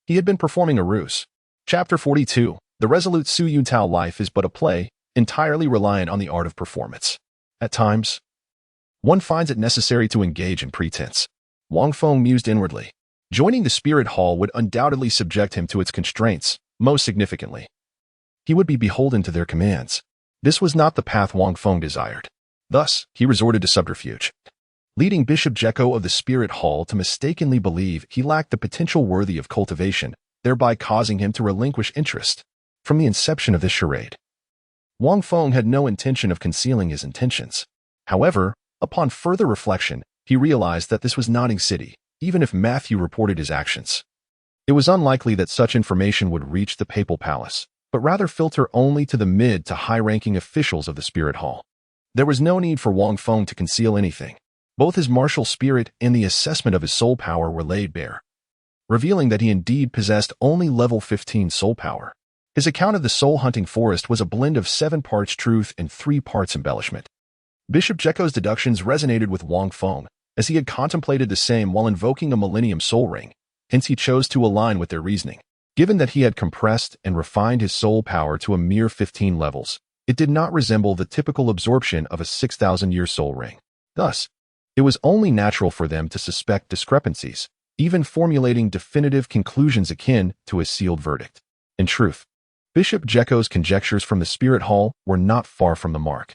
he had been performing a ruse. Chapter 42. The resolute Su Yuntao life is but a play, entirely reliant on the art of performance. At times, one finds it necessary to engage in pretense. Wang Feng mused inwardly. Joining the Spirit Hall would undoubtedly subject him to its constraints. Most significantly, he would be beholden to their commands. This was not the path Wang Feng desired. Thus, he resorted to subterfuge, leading Bishop Jekko of the Spirit Hall to mistakenly believe he lacked the potential worthy of cultivation, thereby causing him to relinquish interest. From the inception of this charade, Wang Feng had no intention of concealing his intentions. However, upon further reflection, he realized that this was Nodding City, even if Matthew reported his actions. It was unlikely that such information would reach the Papal Palace, but rather filter only to the mid to high-ranking officials of the Spirit Hall. There was no need for Wang Feng to conceal anything. Both his martial spirit and the assessment of his soul power were laid bare, revealing that he indeed possessed only level 15 soul power. His account of the soul-hunting forest was a blend of 7 parts truth and 3 parts embellishment. Bishop Jekko's deductions resonated with Wang Feng, as he had contemplated the same while invoking a Millennium Soul Ring, hence he chose to align with their reasoning. Given that he had compressed and refined his soul power to a mere 15 levels, it did not resemble the typical absorption of a 6,000-year soul ring. Thus, it was only natural for them to suspect discrepancies, even formulating definitive conclusions akin to a sealed verdict. In truth, Bishop Jekko's conjectures from the Spirit Hall were not far from the mark.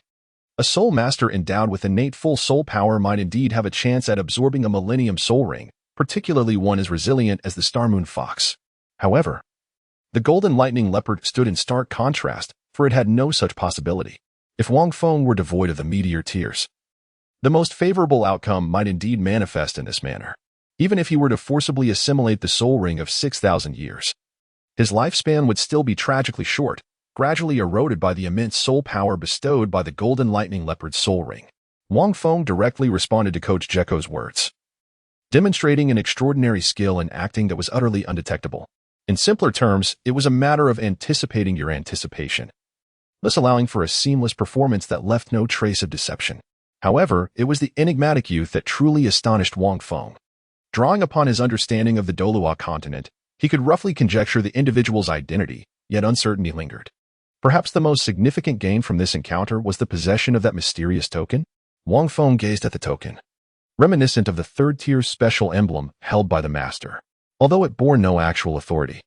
A soul master endowed with innate full soul power might indeed have a chance at absorbing a Millennium Soul Ring, particularly one as resilient as the Star Moon Fox. However, the Golden Lightning Leopard stood in stark contrast, for it had no such possibility. If Wang Feng were devoid of the Meteor Tears, the most favorable outcome might indeed manifest in this manner. Even if he were to forcibly assimilate the soul ring of 6,000 years, his lifespan would still be tragically short, gradually eroded by the immense soul power bestowed by the Golden Lightning Leopard's soul ring. Wang Feng directly responded to Coach Jeko's words, demonstrating an extraordinary skill in acting that was utterly undetectable. In simpler terms, it was a matter of anticipating your anticipation, thus allowing for a seamless performance that left no trace of deception. However, it was the enigmatic youth that truly astonished Wang Feng. Drawing upon his understanding of the Douluo Continent, he could roughly conjecture the individual's identity, yet uncertainty lingered. Perhaps the most significant gain from this encounter was the possession of that mysterious token? Wang Feng gazed at the token, reminiscent of the third-tier special emblem held by the master. Although it bore no actual authority,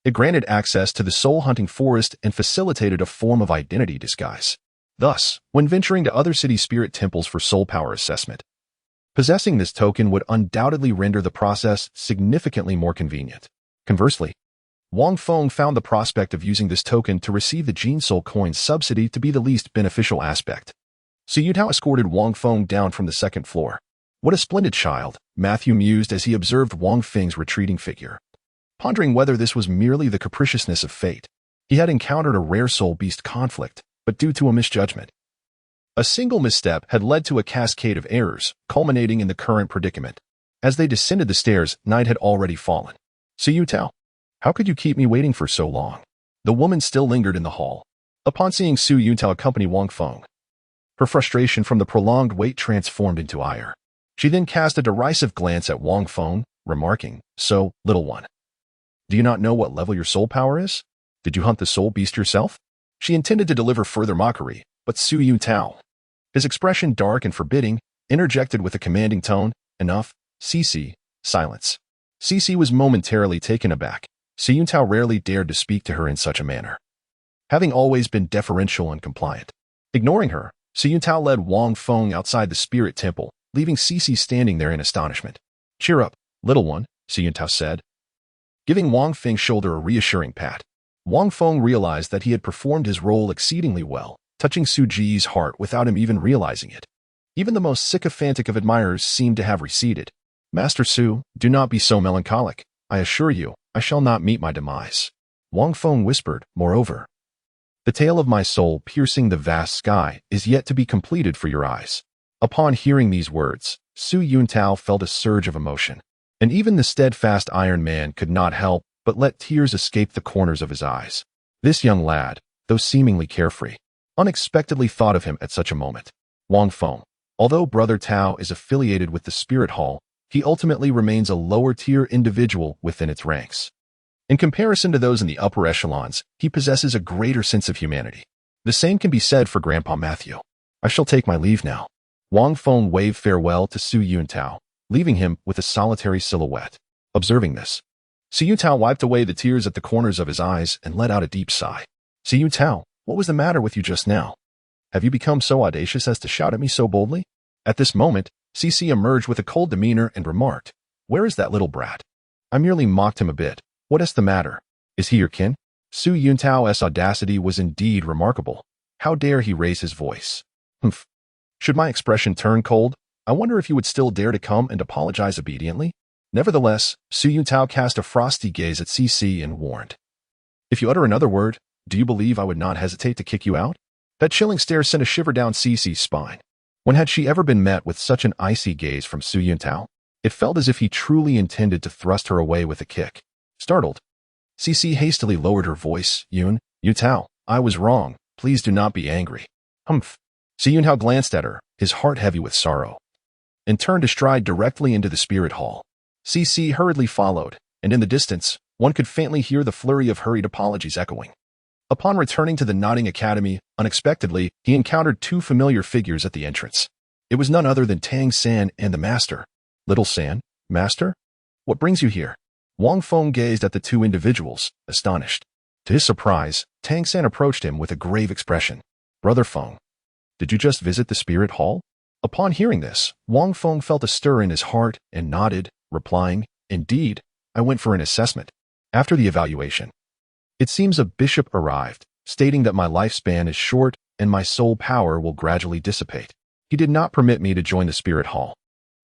it granted access to the soul-hunting forest and facilitated a form of identity disguise. Thus, when venturing to other city spirit temples for soul power assessment, possessing this token would undoubtedly render the process significantly more convenient. Conversely, Wang Feng found the prospect of using this token to receive the Gene Soul coin subsidy to be the least beneficial aspect. So Yuntao escorted Wang Feng down from the second floor. What a splendid child, Matthew mused as he observed Wang Feng's retreating figure. Pondering whether this was merely the capriciousness of fate, he had encountered a rare soul-beast conflict, but due to a misjudgment. A single misstep had led to a cascade of errors, culminating in the current predicament. As they descended the stairs, night had already fallen. So Yuntao, how could you keep me waiting for so long? The woman still lingered in the hall. Upon seeing Su Yuntao accompany Wang Feng, her frustration from the prolonged wait transformed into ire. She then cast a derisive glance at Wang Feng, remarking, "So, little one, do you not know what level your soul power is? Did you hunt the soul beast yourself?" She intended to deliver further mockery, but Su Yuntao, his expression dark and forbidding, interjected with a commanding tone, "Enough, Cici, silence." Cici was momentarily taken aback. Su Yuntao rarely dared to speak to her in such a manner, having always been deferential and compliant. Ignoring her, Su Yuntao led Wang Feng outside the spirit temple, leaving Cici standing there in astonishment. "Cheer up, little one," Su Yuntao said, giving Wang Feng's shoulder a reassuring pat. Wang Feng realized that he had performed his role exceedingly well, touching Su Ji's heart without him even realizing it. Even the most sycophantic of admirers seemed to have receded. "Master Su, do not be so melancholic. I assure you, I shall not meet my demise." Wang Feng whispered, "Moreover, the tale of my soul piercing the vast sky is yet to be completed for your eyes." Upon hearing these words, Su Yuntao felt a surge of emotion, and even the steadfast Iron Man could not help but let tears escape the corners of his eyes. This young lad, though seemingly carefree, unexpectedly thought of him at such a moment. Wang Feng, although Brother Tao is affiliated with the Spirit Hall, he ultimately remains a lower-tier individual within its ranks. In comparison to those in the upper echelons, he possesses a greater sense of humanity. The same can be said for Grandpa Matthew. "I shall take my leave now." Wang Feng waved farewell to Su Yuntao, leaving him with a solitary silhouette. Observing this, Su Yuntao wiped away the tears at the corners of his eyes and let out a deep sigh. "Su Yuntao, what was the matter with you just now? Have you become so audacious as to shout at me so boldly?" At this moment, Cici emerged with a cold demeanor and remarked, "Where is that little brat? I merely mocked him a bit. What is the matter? Is he your kin?" Su Yuntao's audacity was indeed remarkable. How dare he raise his voice? "Humph. Should my expression turn cold, I wonder if you would still dare to come and apologize obediently?" Nevertheless, Su Yuntao cast a frosty gaze at Cici and warned, "If you utter another word, do you believe I would not hesitate to kick you out?" That chilling stare sent a shiver down Cici's spine. When had she ever been met with such an icy gaze from Su Yuntao? It felt as if he truly intended to thrust her away with a kick. Startled, Cici hastily lowered her voice. Yuntao, I was wrong. Please do not be angry." "Humph." Su Yuntao glanced at her, his heart heavy with sorrow, and turned to stride directly into the spirit hall. Cici hurriedly followed, and in the distance, one could faintly hear the flurry of hurried apologies echoing. Upon returning to the Nodding Academy, unexpectedly, he encountered two familiar figures at the entrance. It was none other than Tang San and the Master. "Little San, Master? What brings you here?" Wang Feng gazed at the two individuals, astonished. To his surprise, Tang San approached him with a grave expression. "Brother Feng, did you just visit the Spirit Hall?" Upon hearing this, Wang Feng felt a stir in his heart and nodded, replying, "Indeed, I went for an assessment. After the evaluation, it seems a bishop arrived, stating that my lifespan is short and my soul power will gradually dissipate. He did not permit me to join the Spirit Hall,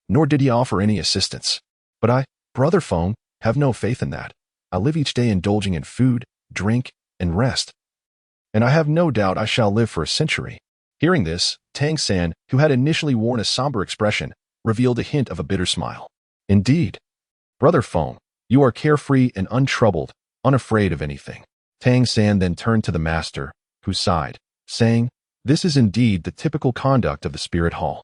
nor did he offer any assistance. But I, Brother Feng, have no faith in that. I live each day indulging in food, drink, and rest. And I have no doubt I shall live for a century. Hearing this, Tangan, who had initially worn a somber expression, revealed a hint of a bitter smile. Indeed, Brother Feng, you are carefree and untroubled, unafraid of anything. Tangan then turned to the master, who sighed, saying, "This is indeed the typical conduct of the spirit hall.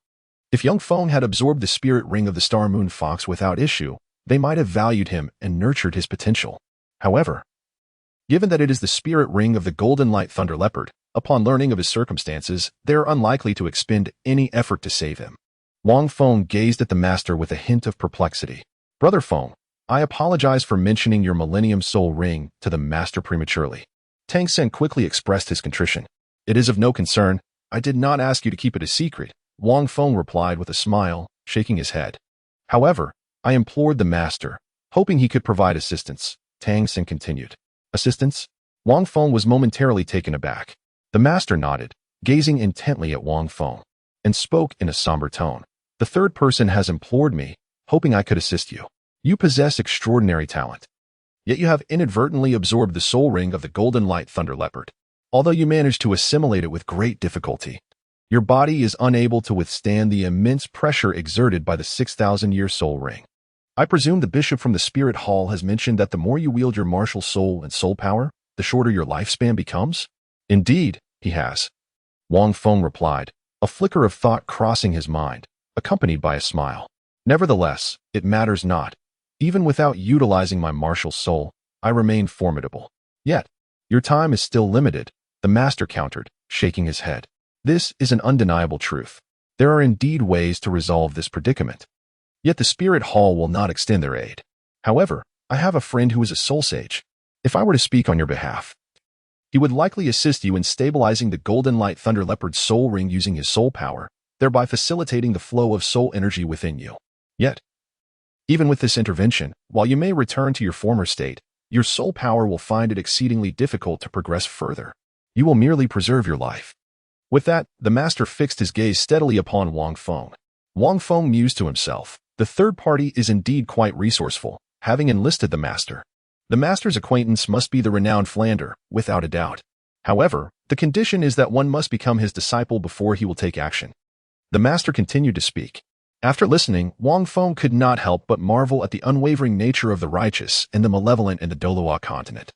If young Feng had absorbed the spirit ring of the Star Moon Fox without issue, they might have valued him and nurtured his potential. However, given that it is the spirit ring of the Golden Light Thunder Leopard, upon learning of his circumstances, they are unlikely to expend any effort to save him." Wang Feng gazed at the master with a hint of perplexity. "Brother Feng, I apologize for mentioning your Millennium Soul Ring to the master prematurely." Tangan quickly expressed his contrition. "It is of no concern. I did not ask you to keep it a secret," Wang Feng replied with a smile, shaking his head. "However, I implored the master, hoping he could provide assistance." Tangan continued. "Assistance?" Wang Feng was momentarily taken aback. The master nodded, gazing intently at Wang Feng, and spoke in a somber tone. "The third person has implored me, hoping I could assist you. You possess extraordinary talent. Yet you have inadvertently absorbed the soul ring of the Golden Light Thunder Leopard. Although you managed to assimilate it with great difficulty, your body is unable to withstand the immense pressure exerted by the 6,000-year soul ring. I presume the bishop from the Spirit Hall has mentioned that the more you wield your martial soul and soul power, the shorter your lifespan becomes?" "Indeed, he has," Wang Feng replied, a flicker of thought crossing his mind, accompanied by a smile. "Nevertheless, it matters not. Even without utilizing my martial soul, I remain formidable. Yet, your time is still limited," the master countered, shaking his head. "This is an undeniable truth. There are indeed ways to resolve this predicament. Yet the Spirit Hall will not extend their aid. However, I have a friend who is a soul sage. If I were to speak on your behalf, he would likely assist you in stabilizing the Golden Light Thunder Leopard's soul ring using his soul power, thereby facilitating the flow of soul energy within you. Yet, even with this intervention, while you may return to your former state, your soul power will find it exceedingly difficult to progress further. You will merely preserve your life." With that, the master fixed his gaze steadily upon Wang Feng. Wang Feng mused to himself, "The third party is indeed quite resourceful, having enlisted the master. The master's acquaintance must be the renowned Flander, without a doubt. However, the condition is that one must become his disciple before he will take action." The master continued to speak. After listening, Wang Feng could not help but marvel at the unwavering nature of the righteous and the malevolent in the Douluo Continent,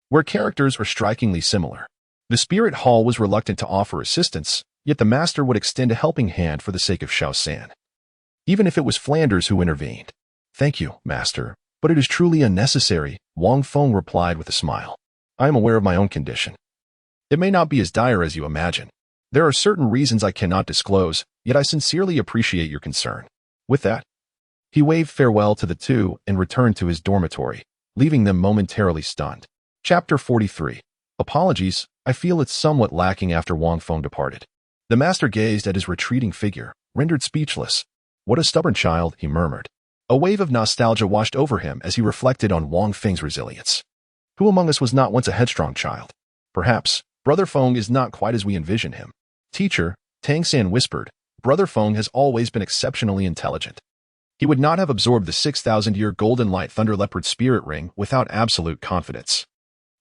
where characters are strikingly similar. The Spirit Hall was reluctant to offer assistance, yet the master would extend a helping hand for the sake of Shaosan, even if it was Flanders who intervened. "Thank you, master, but it is truly unnecessary," Wang Feng replied with a smile. "I am aware of my own condition. It may not be as dire as you imagine. There are certain reasons I cannot disclose, yet I sincerely appreciate your concern." With that, he waved farewell to the two and returned to his dormitory, leaving them momentarily stunned. Chapter 43. Apologies, I feel it's somewhat lacking after Wang Feng departed. The master gazed at his retreating figure, rendered speechless. "What a stubborn child," he murmured. A wave of nostalgia washed over him as he reflected on Wang Feng's resilience. Who among us was not once a headstrong child? Perhaps, Brother Feng is not quite as we envision him. "Teacher," Tangan whispered, "Brother Feng has always been exceptionally intelligent. He would not have absorbed the 6,000-year Golden Light Thunder Leopard spirit ring without absolute confidence."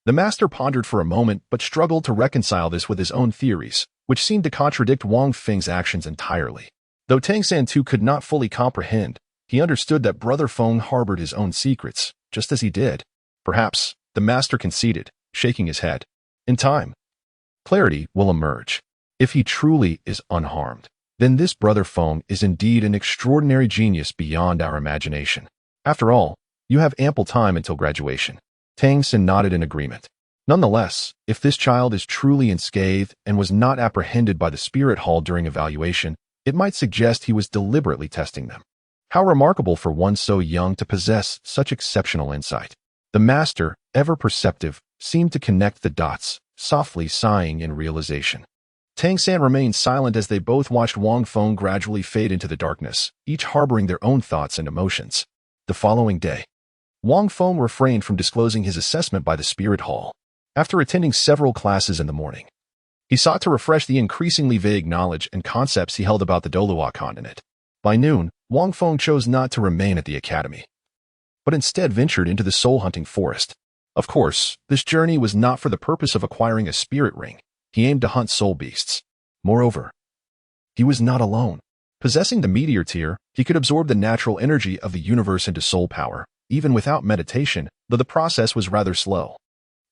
The master pondered for a moment but struggled to reconcile this with his own theories, which seemed to contradict Wang Feng's actions entirely. Though Tangan too could not fully comprehend, he understood that Brother Feng harbored his own secrets, just as he did. Perhaps, the master conceded, shaking his head. "In time, clarity will emerge. If he truly is unharmed, then this Brother Feng is indeed an extraordinary genius beyond our imagination. After all, you have ample time until graduation." Tangan nodded in agreement. "Nonetheless, if this child is truly unscathed and was not apprehended by the Spirit Hall during evaluation, it might suggest he was deliberately testing them. How remarkable for one so young to possess such exceptional insight." The master, ever perceptive, seemed to connect the dots, softly sighing in realization. Tangan remained silent as they both watched Wang Feng gradually fade into the darkness, each harboring their own thoughts and emotions. The following day, Wang Feng refrained from disclosing his assessment by the Spirit Hall. After attending several classes in the morning, he sought to refresh the increasingly vague knowledge and concepts he held about the Douluo Continent. By noon, Wang Feng chose not to remain at the academy, but instead ventured into the soul-hunting forest. Of course, this journey was not for the purpose of acquiring a spirit ring. He aimed to hunt soul beasts. Moreover, he was not alone. Possessing the Meteor Tear, he could absorb the natural energy of the universe into soul power, even without meditation, though the process was rather slow.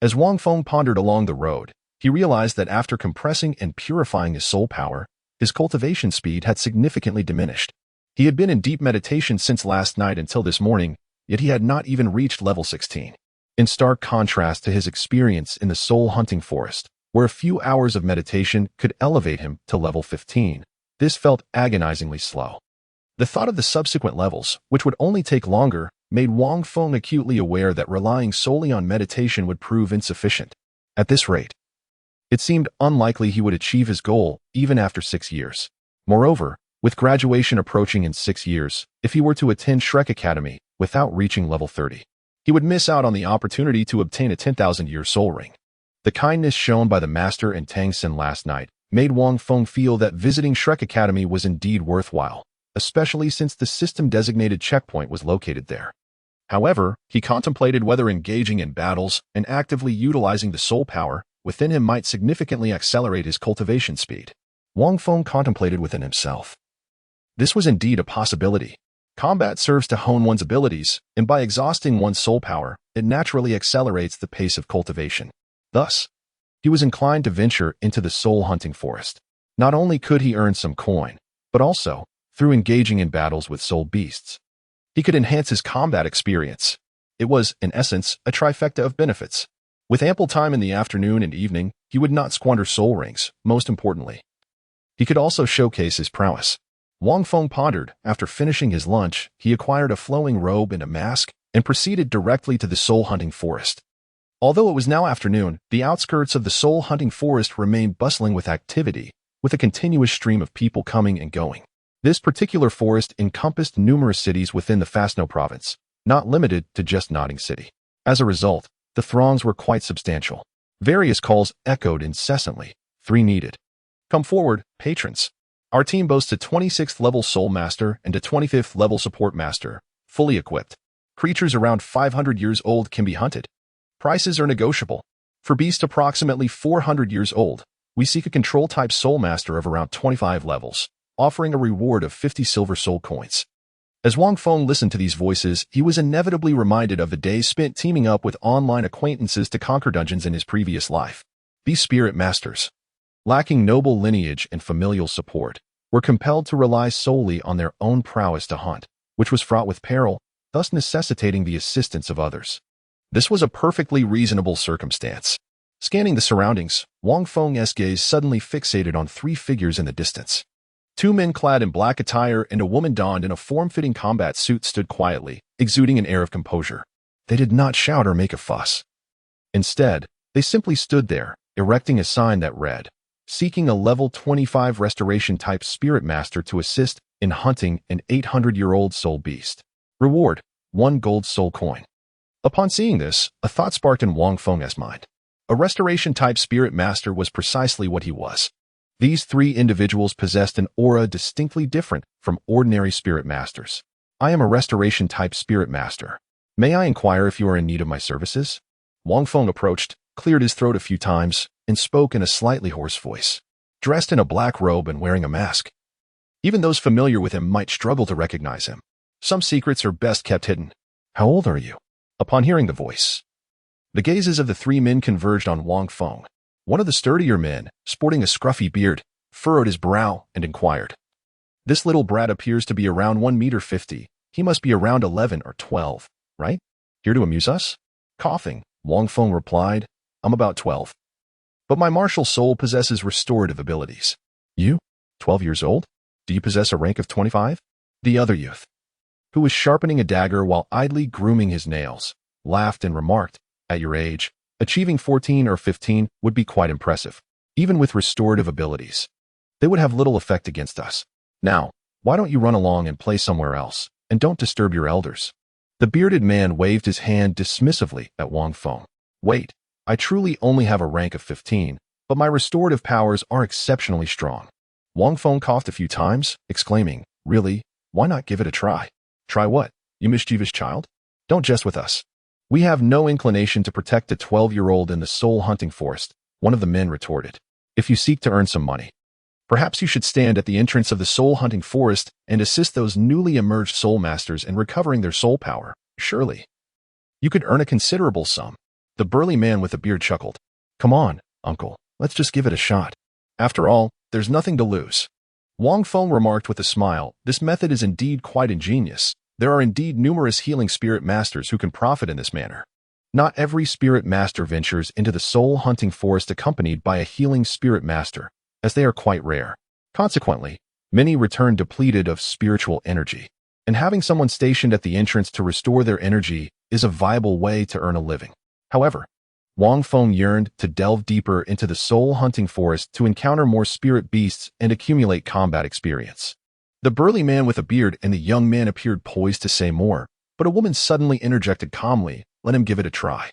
As Wang Feng pondered along the road, he realized that after compressing and purifying his soul power, his cultivation speed had significantly diminished. He had been in deep meditation since last night until this morning, yet he had not even reached level 16. In stark contrast to his experience in the soul-hunting forest, where a few hours of meditation could elevate him to level 15, this felt agonizingly slow. The thought of the subsequent levels, which would only take longer, made Wang Feng acutely aware that relying solely on meditation would prove insufficient. At this rate, it seemed unlikely he would achieve his goal even after 6 years. Moreover, with graduation approaching in 6 years, if he were to attend Shrek Academy without reaching level 30, he would miss out on the opportunity to obtain a 10,000-year soul ring. The kindness shown by the master and Tangan last night made Wang Feng feel that visiting Shrek Academy was indeed worthwhile, especially since the system-designated checkpoint was located there. However, he contemplated whether engaging in battles and actively utilizing the soul power within him might significantly accelerate his cultivation speed. Wang Feng contemplated within himself. This was indeed a possibility. Combat serves to hone one's abilities, and by exhausting one's soul power, it naturally accelerates the pace of cultivation. Thus, he was inclined to venture into the soul-hunting forest. Not only could he earn some coin, but also, through engaging in battles with soul beasts, he could enhance his combat experience. It was, in essence, a trifecta of benefits. With ample time in the afternoon and evening, he would not squander soul rings. Most importantly, he could also showcase his prowess. Wang Feng pondered. After finishing his lunch, he acquired a flowing robe and a mask and proceeded directly to the soul-hunting forest. Although it was now afternoon, the outskirts of the soul-hunting forest remained bustling with activity, with a continuous stream of people coming and going. This particular forest encompassed numerous cities within the Fastno province, not limited to just Nodding City. As a result, the throngs were quite substantial. Various calls echoed incessantly. 3 needed. Come forward, patrons. Our team boasts a 26th level Soul Master and a 25th level Support Master, fully equipped. Creatures around 500 years old can be hunted. Prices are negotiable. For beasts approximately 400 years old, we seek a Control-type Soul Master of around 25 levels, offering a reward of 50 silver soul coins. As Wang Feng listened to these voices, he was inevitably reminded of the days spent teaming up with online acquaintances to conquer dungeons in his previous life. These spirit masters, lacking noble lineage and familial support, were compelled to rely solely on their own prowess to hunt, which was fraught with peril, thus necessitating the assistance of others. This was a perfectly reasonable circumstance. Scanning the surroundings, Wang Feng's gaze suddenly fixated on 3 figures in the distance. 2 men clad in black attire and a woman donned in a form-fitting combat suit stood quietly, exuding an air of composure. They did not shout or make a fuss. Instead, they simply stood there, erecting a sign that read, "Seeking a level 25 restoration-type spirit master to assist in hunting an 800-year-old soul beast. Reward, 1 gold soul coin." Upon seeing this, a thought sparked in Wang Feng's mind. A restoration-type spirit master was precisely what he was. These 3 individuals possessed an aura distinctly different from ordinary spirit masters. "I am a restoration-type spirit master. May I inquire if you are in need of my services?" Wang Feng approached, cleared his throat a few times, and spoke in a slightly hoarse voice. Dressed in a black robe and wearing a mask, even those familiar with him might struggle to recognize him. Some secrets are best kept hidden. "How old are you?" Upon hearing the voice, the gazes of the 3 men converged on Wang Feng. One of the sturdier men, sporting a scruffy beard, furrowed his brow and inquired. "This little brat appears to be around 1.50 meters. He must be around 11 or 12, right? Here to amuse us?" Coughing, Wang Feng replied, "I'm about 12. But my martial soul possesses restorative abilities." "You? 12 years old? Do you possess a rank of 25? The other youth, who was sharpening a dagger while idly grooming his nails, laughed and remarked, "At your age, achieving 14 or 15 would be quite impressive. Even with restorative abilities, they would have little effect against us. Now, why don't you run along and play somewhere else, and don't disturb your elders?" The bearded man waved his hand dismissively at Wang Feng. "Wait, I truly only have a rank of 15, but my restorative powers are exceptionally strong." Wang Feng coughed a few times, exclaiming, "Really? Why not give it a try? Try what, you mischievous child? Don't jest with us. We have no inclination to protect a 12-year-old in the soul-hunting forest, one of the men retorted. If you seek to earn some money, perhaps you should stand at the entrance of the soul-hunting forest and assist those newly emerged soul masters in recovering their soul power. Surely, you could earn a considerable sum. The burly man with the beard chuckled. Come on, uncle, let's just give it a shot. After all, there's nothing to lose. Wang Feng remarked with a smile, this method is indeed quite ingenious. There are indeed numerous healing spirit masters who can profit in this manner. Not every spirit master ventures into the soul-hunting forest accompanied by a healing spirit master, as they are quite rare. Consequently, many return depleted of spiritual energy, and having someone stationed at the entrance to restore their energy is a viable way to earn a living. However, Wang Feng yearned to delve deeper into the soul-hunting forest to encounter more spirit beasts and accumulate combat experience. The burly man with a beard and the young man appeared poised to say more, but a woman suddenly interjected calmly, let him give it a try.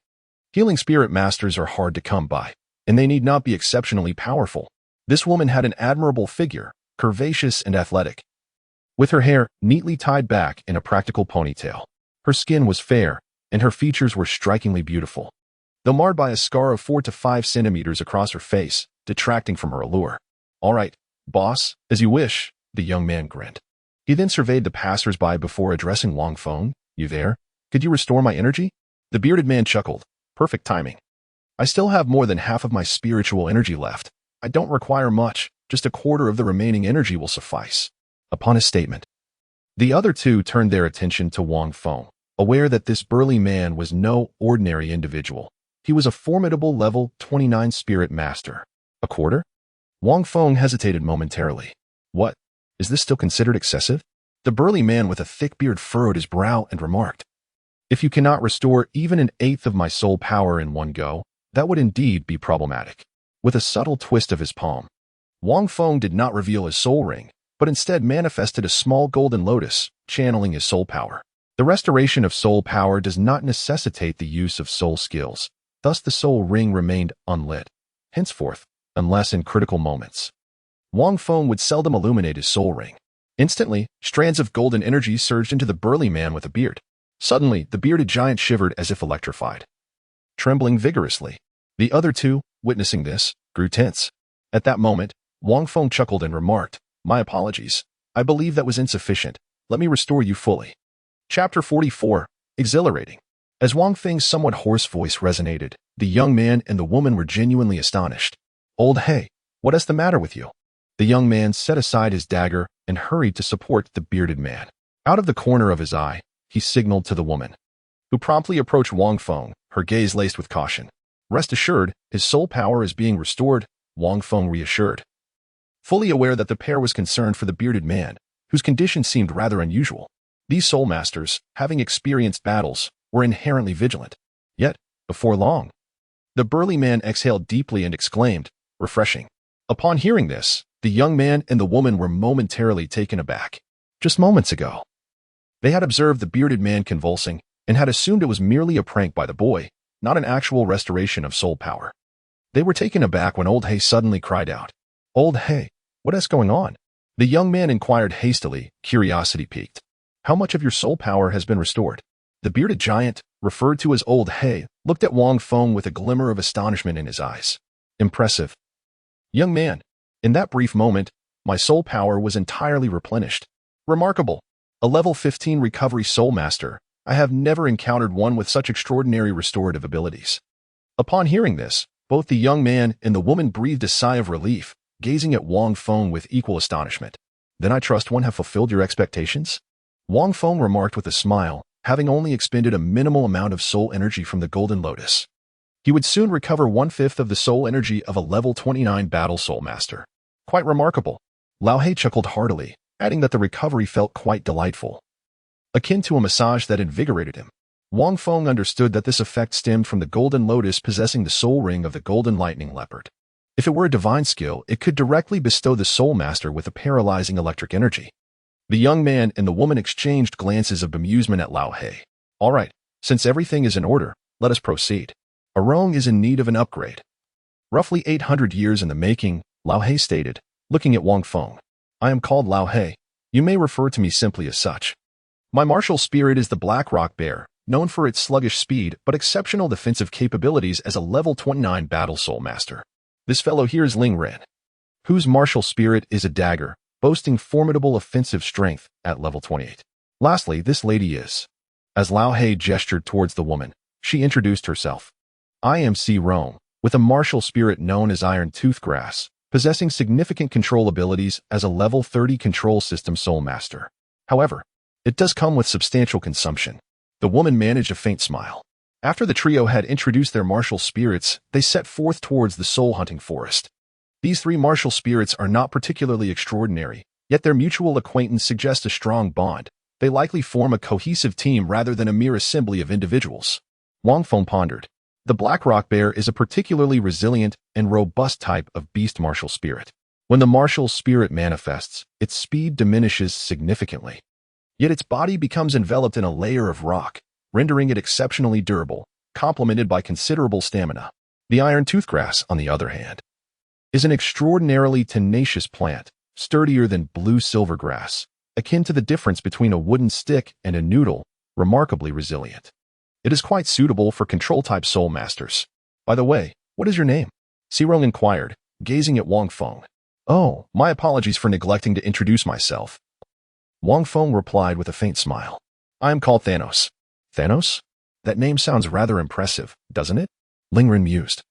Healing spirit masters are hard to come by, and they need not be exceptionally powerful. This woman had an admirable figure, curvaceous and athletic, with her hair neatly tied back in a practical ponytail. Her skin was fair, and her features were strikingly beautiful, though marred by a scar of 4 to 5 centimeters across her face, detracting from her allure. All right, boss, as you wish, the young man grinned. He then surveyed the passers-by before addressing Wang Feng. You there? Could you restore my energy? The bearded man chuckled. Perfect timing. I still have more than half of my spiritual energy left. I don't require much, just a quarter of the remaining energy will suffice. Upon his statement, the other two turned their attention to Wang Feng, aware that this burly man was no ordinary individual. He was a formidable level 29 spirit master. A quarter? Wang Feng hesitated momentarily. What? Is this still considered excessive? The burly man with a thick beard furrowed his brow and remarked, if you cannot restore even an eighth of my soul power in one go, that would indeed be problematic. With a subtle twist of his palm, Wang Feng did not reveal his soul ring, but instead manifested a small golden lotus, channeling his soul power. The restoration of soul power does not necessitate the use of soul skills, thus the soul ring remained unlit. Henceforth, unless in critical moments, Wang Feng would seldom illuminate his soul ring. Instantly, strands of golden energy surged into the burly man with a beard. Suddenly, the bearded giant shivered as if electrified, trembling vigorously. The other two, witnessing this, grew tense. At that moment, Wang Feng chuckled and remarked, my apologies. I believe that was insufficient. Let me restore you fully. Chapter 44. Exhilarating. As Wang Feng's somewhat hoarse voice resonated, the young man and the woman were genuinely astonished. Old Hey, what is the matter with you? The young man set aside his dagger and hurried to support the bearded man. Out of the corner of his eye, he signaled to the woman, who promptly approached Wang Feng, her gaze laced with caution. Rest assured, his soul power is being restored, Wang Feng reassured, fully aware that the pair was concerned for the bearded man, whose condition seemed rather unusual. These soul masters, having experienced battles, were inherently vigilant. Yet, before long, the burly man exhaled deeply and exclaimed, refreshing. Upon hearing this, the young man and the woman were momentarily taken aback. Just moments ago, they had observed the bearded man convulsing and had assumed it was merely a prank by the boy, not an actual restoration of soul power. They were taken aback when Old Hay suddenly cried out, Old Hay, what is going on? The young man inquired hastily, curiosity piqued. How much of your soul power has been restored? The bearded giant, referred to as Old Hay, looked at Wang Feng with a glimmer of astonishment in his eyes. Impressive. Young man, in that brief moment, my soul power was entirely replenished. Remarkable. A level 15 recovery soul master. I have never encountered one with such extraordinary restorative abilities. Upon hearing this, both the young man and the woman breathed a sigh of relief, gazing at Wang Feng with equal astonishment. Then I trust one have fulfilled your expectations? Wang Feng remarked with a smile, having only expended a minimal amount of soul energy from the golden lotus. He would soon recover 1/5 of the soul energy of a level 29 battle soul master. Quite remarkable. Lao He chuckled heartily, adding that the recovery felt quite delightful, akin to a massage that invigorated him. Wang Feng understood that this effect stemmed from the golden lotus possessing the soul ring of the golden lightning leopard. If it were a divine skill, it could directly bestow the soul master with a paralyzing electric energy. The young man and the woman exchanged glances of bemusement at Lao He. All right, since everything is in order, let us proceed. Arong is in need of an upgrade. Roughly 800 years in the making, Lao He stated, looking at Wang Feng. I am called Lao He. You may refer to me simply as such. My martial spirit is the Black Rock Bear, known for its sluggish speed but exceptional defensive capabilities as a level 29 Battle Soul Master. This fellow here is Ling Ren, whose martial spirit is a dagger, boasting formidable offensive strength at level 28. Lastly, this lady is. As Lao Hei gestured towards the woman, she introduced herself. I am Si Rong, with a martial spirit known as Iron Toothgrass, possessing significant control abilities as a level 30 control system soul master. However, it does come with substantial consumption. The woman managed a faint smile. After the trio had introduced their martial spirits, they set forth towards the soul-hunting forest. These three martial spirits are not particularly extraordinary, yet their mutual acquaintance suggests a strong bond. They likely form a cohesive team rather than a mere assembly of individuals. Wang Feng pondered. The Black Rock Bear is a particularly resilient and robust type of beast martial spirit. When the martial spirit manifests, its speed diminishes significantly. Yet its body becomes enveloped in a layer of rock, rendering it exceptionally durable, complemented by considerable stamina. The Iron Toothgrass, on the other hand, is an extraordinarily tenacious plant, sturdier than blue silvergrass, akin to the difference between a wooden stick and a noodle, remarkably resilient. It is quite suitable for control-type soul masters. By the way, what is your name? Sirong inquired, gazing at Wang Feng. Oh, my apologies for neglecting to introduce myself. Wang Feng replied with a faint smile. I am called Thanos. Thanos? That name sounds rather impressive, doesn't it? Ling Ren mused,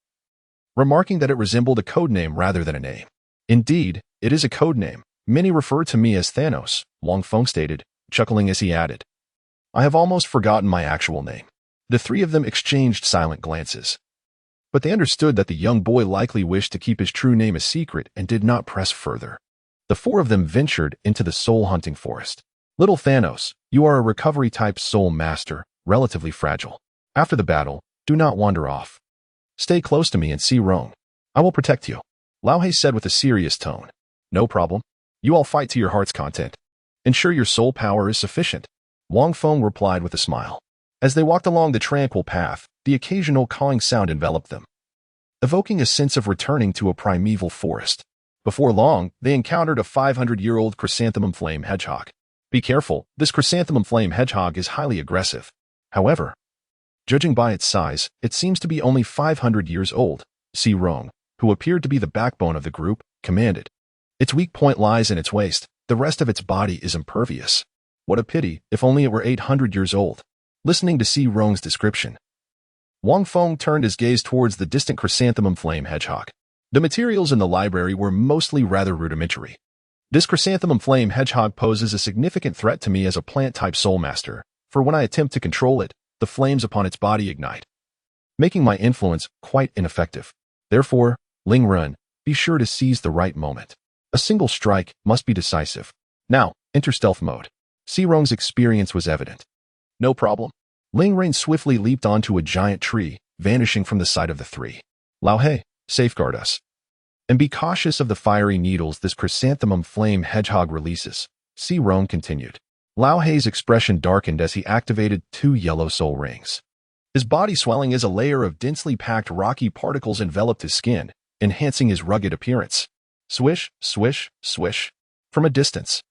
remarking that it resembled a codename rather than a name. Indeed, it is a codename. Many refer to me as Thanos, Wang Feng stated, chuckling as he added. I have almost forgotten my actual name. The three of them exchanged silent glances. But they understood that the young boy likely wished to keep his true name a secret and did not press further. The four of them ventured into the soul-hunting forest. Little Thanos, you are a recovery-type soul master, relatively fragile. After the battle, do not wander off. Stay close to me and see Rong. I will protect you. Lao Hei said with a serious tone. No problem. You all fight to your heart's content. Ensure your soul power is sufficient. Wang Feng replied with a smile. As they walked along the tranquil path, the occasional cawing sound enveloped them, evoking a sense of returning to a primeval forest. Before long, they encountered a 500-year-old chrysanthemum flame hedgehog. Be careful, this chrysanthemum flame hedgehog is highly aggressive. However, judging by its size, it seems to be only 500 years old, Si Rong, who appeared to be the backbone of the group, commanded. Its weak point lies in its waist. The rest of its body is impervious. What a pity, if only it were 800 years old. Listening to Si Rong's description, Wang Feng turned his gaze towards the distant chrysanthemum flame hedgehog. The materials in the library were mostly rather rudimentary. This chrysanthemum flame hedgehog poses a significant threat to me as a plant-type soul master, for when I attempt to control it, the flames upon its body ignite, making my influence quite ineffective. Therefore, Ling Ren, be sure to seize the right moment. A single strike must be decisive. Now, enter stealth mode. Si Rong's experience was evident. No problem. Ling Ren swiftly leaped onto a giant tree, vanishing from the sight of the three. Lao Hei, safeguard us. And be cautious of the fiery needles this chrysanthemum flame hedgehog releases, Si Rong continued. Lao Hei's expression darkened as he activated 2 yellow soul rings. His body swelling as a layer of densely packed rocky particles enveloped his skin, enhancing his rugged appearance. Swish, swish, swish. From a distance,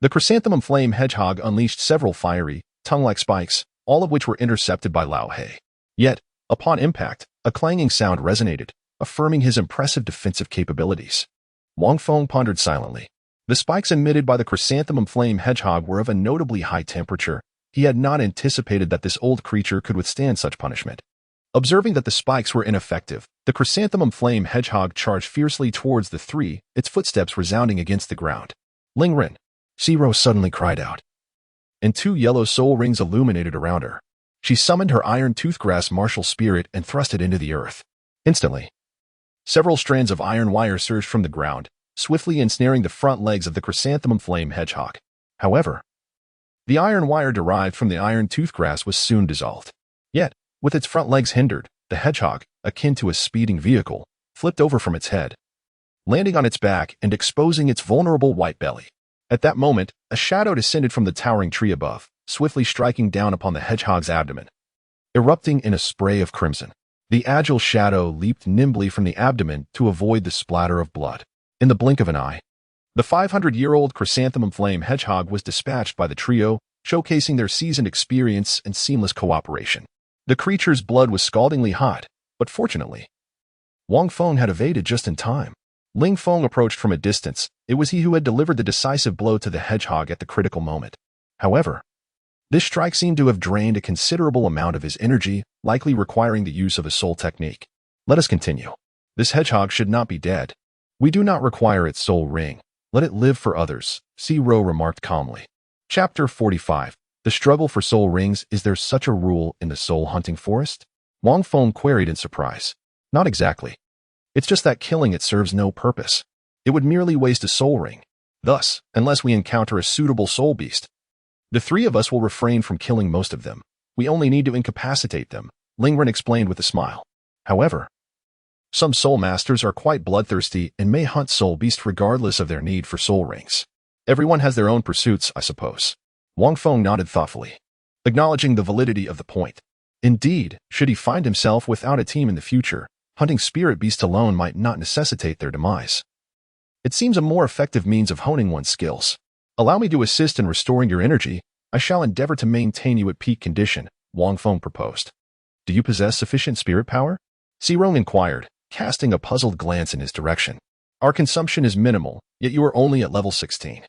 the chrysanthemum flame hedgehog unleashed several fiery, tongue-like spikes, all of which were intercepted by Lao Hei. Yet, upon impact, a clanging sound resonated, affirming his impressive defensive capabilities. Wang Feng pondered silently. The spikes emitted by the chrysanthemum flame hedgehog were of a notably high temperature. He had not anticipated that this old creature could withstand such punishment. Observing that the spikes were ineffective, the chrysanthemum flame hedgehog charged fiercely towards the three, its footsteps resounding against the ground. Ling Ren, Zero suddenly cried out, and 2 yellow soul rings illuminated around her. She summoned her iron toothgrass martial spirit and thrust it into the earth. Instantly, several strands of iron wire surged from the ground, swiftly ensnaring the front legs of the chrysanthemum flame hedgehog. However, the iron wire derived from the iron toothgrass was soon dissolved. Yet, with its front legs hindered, the hedgehog, akin to a speeding vehicle, flipped over from its head, landing on its back and exposing its vulnerable white belly. At that moment, a shadow descended from the towering tree above, swiftly striking down upon the hedgehog's abdomen. Erupting in a spray of crimson, the agile shadow leaped nimbly from the abdomen to avoid the splatter of blood. In the blink of an eye, The 500-year-old chrysanthemum flame hedgehog was dispatched by the trio, showcasing their seasoned experience and seamless cooperation. The creature's blood was scaldingly hot, but fortunately, Wang Feng had evaded just in time. Ling Feng approached from a distance. It was he who had delivered the decisive blow to the hedgehog at the critical moment. However, this strike seemed to have drained a considerable amount of his energy, likely requiring the use of a soul technique. Let us continue. This hedgehog should not be dead. We do not require its soul ring. Let it live for others, Zero remarked calmly. Chapter 45. The struggle for soul rings. Is there such a rule in the soul-hunting forest? Wang Feng queried in surprise. Not exactly. It's just that killing it serves no purpose. It would merely waste a soul ring. Thus, unless we encounter a suitable soul beast, the three of us will refrain from killing most of them. We only need to incapacitate them, Lingren explained with a smile. However, some soul masters are quite bloodthirsty and may hunt soul beasts regardless of their need for soul rings. Everyone has their own pursuits, I suppose. Wang Feng nodded thoughtfully, acknowledging the validity of the point. Indeed, should he find himself without a team in the future, hunting spirit beasts alone might not necessitate their demise. It seems a more effective means of honing one's skills. Allow me to assist in restoring your energy. I shall endeavor to maintain you at peak condition, Wang Feng proposed. Do you possess sufficient spirit power? Zero inquired, casting a puzzled glance in his direction. Our consumption is minimal, yet you are only at level 16.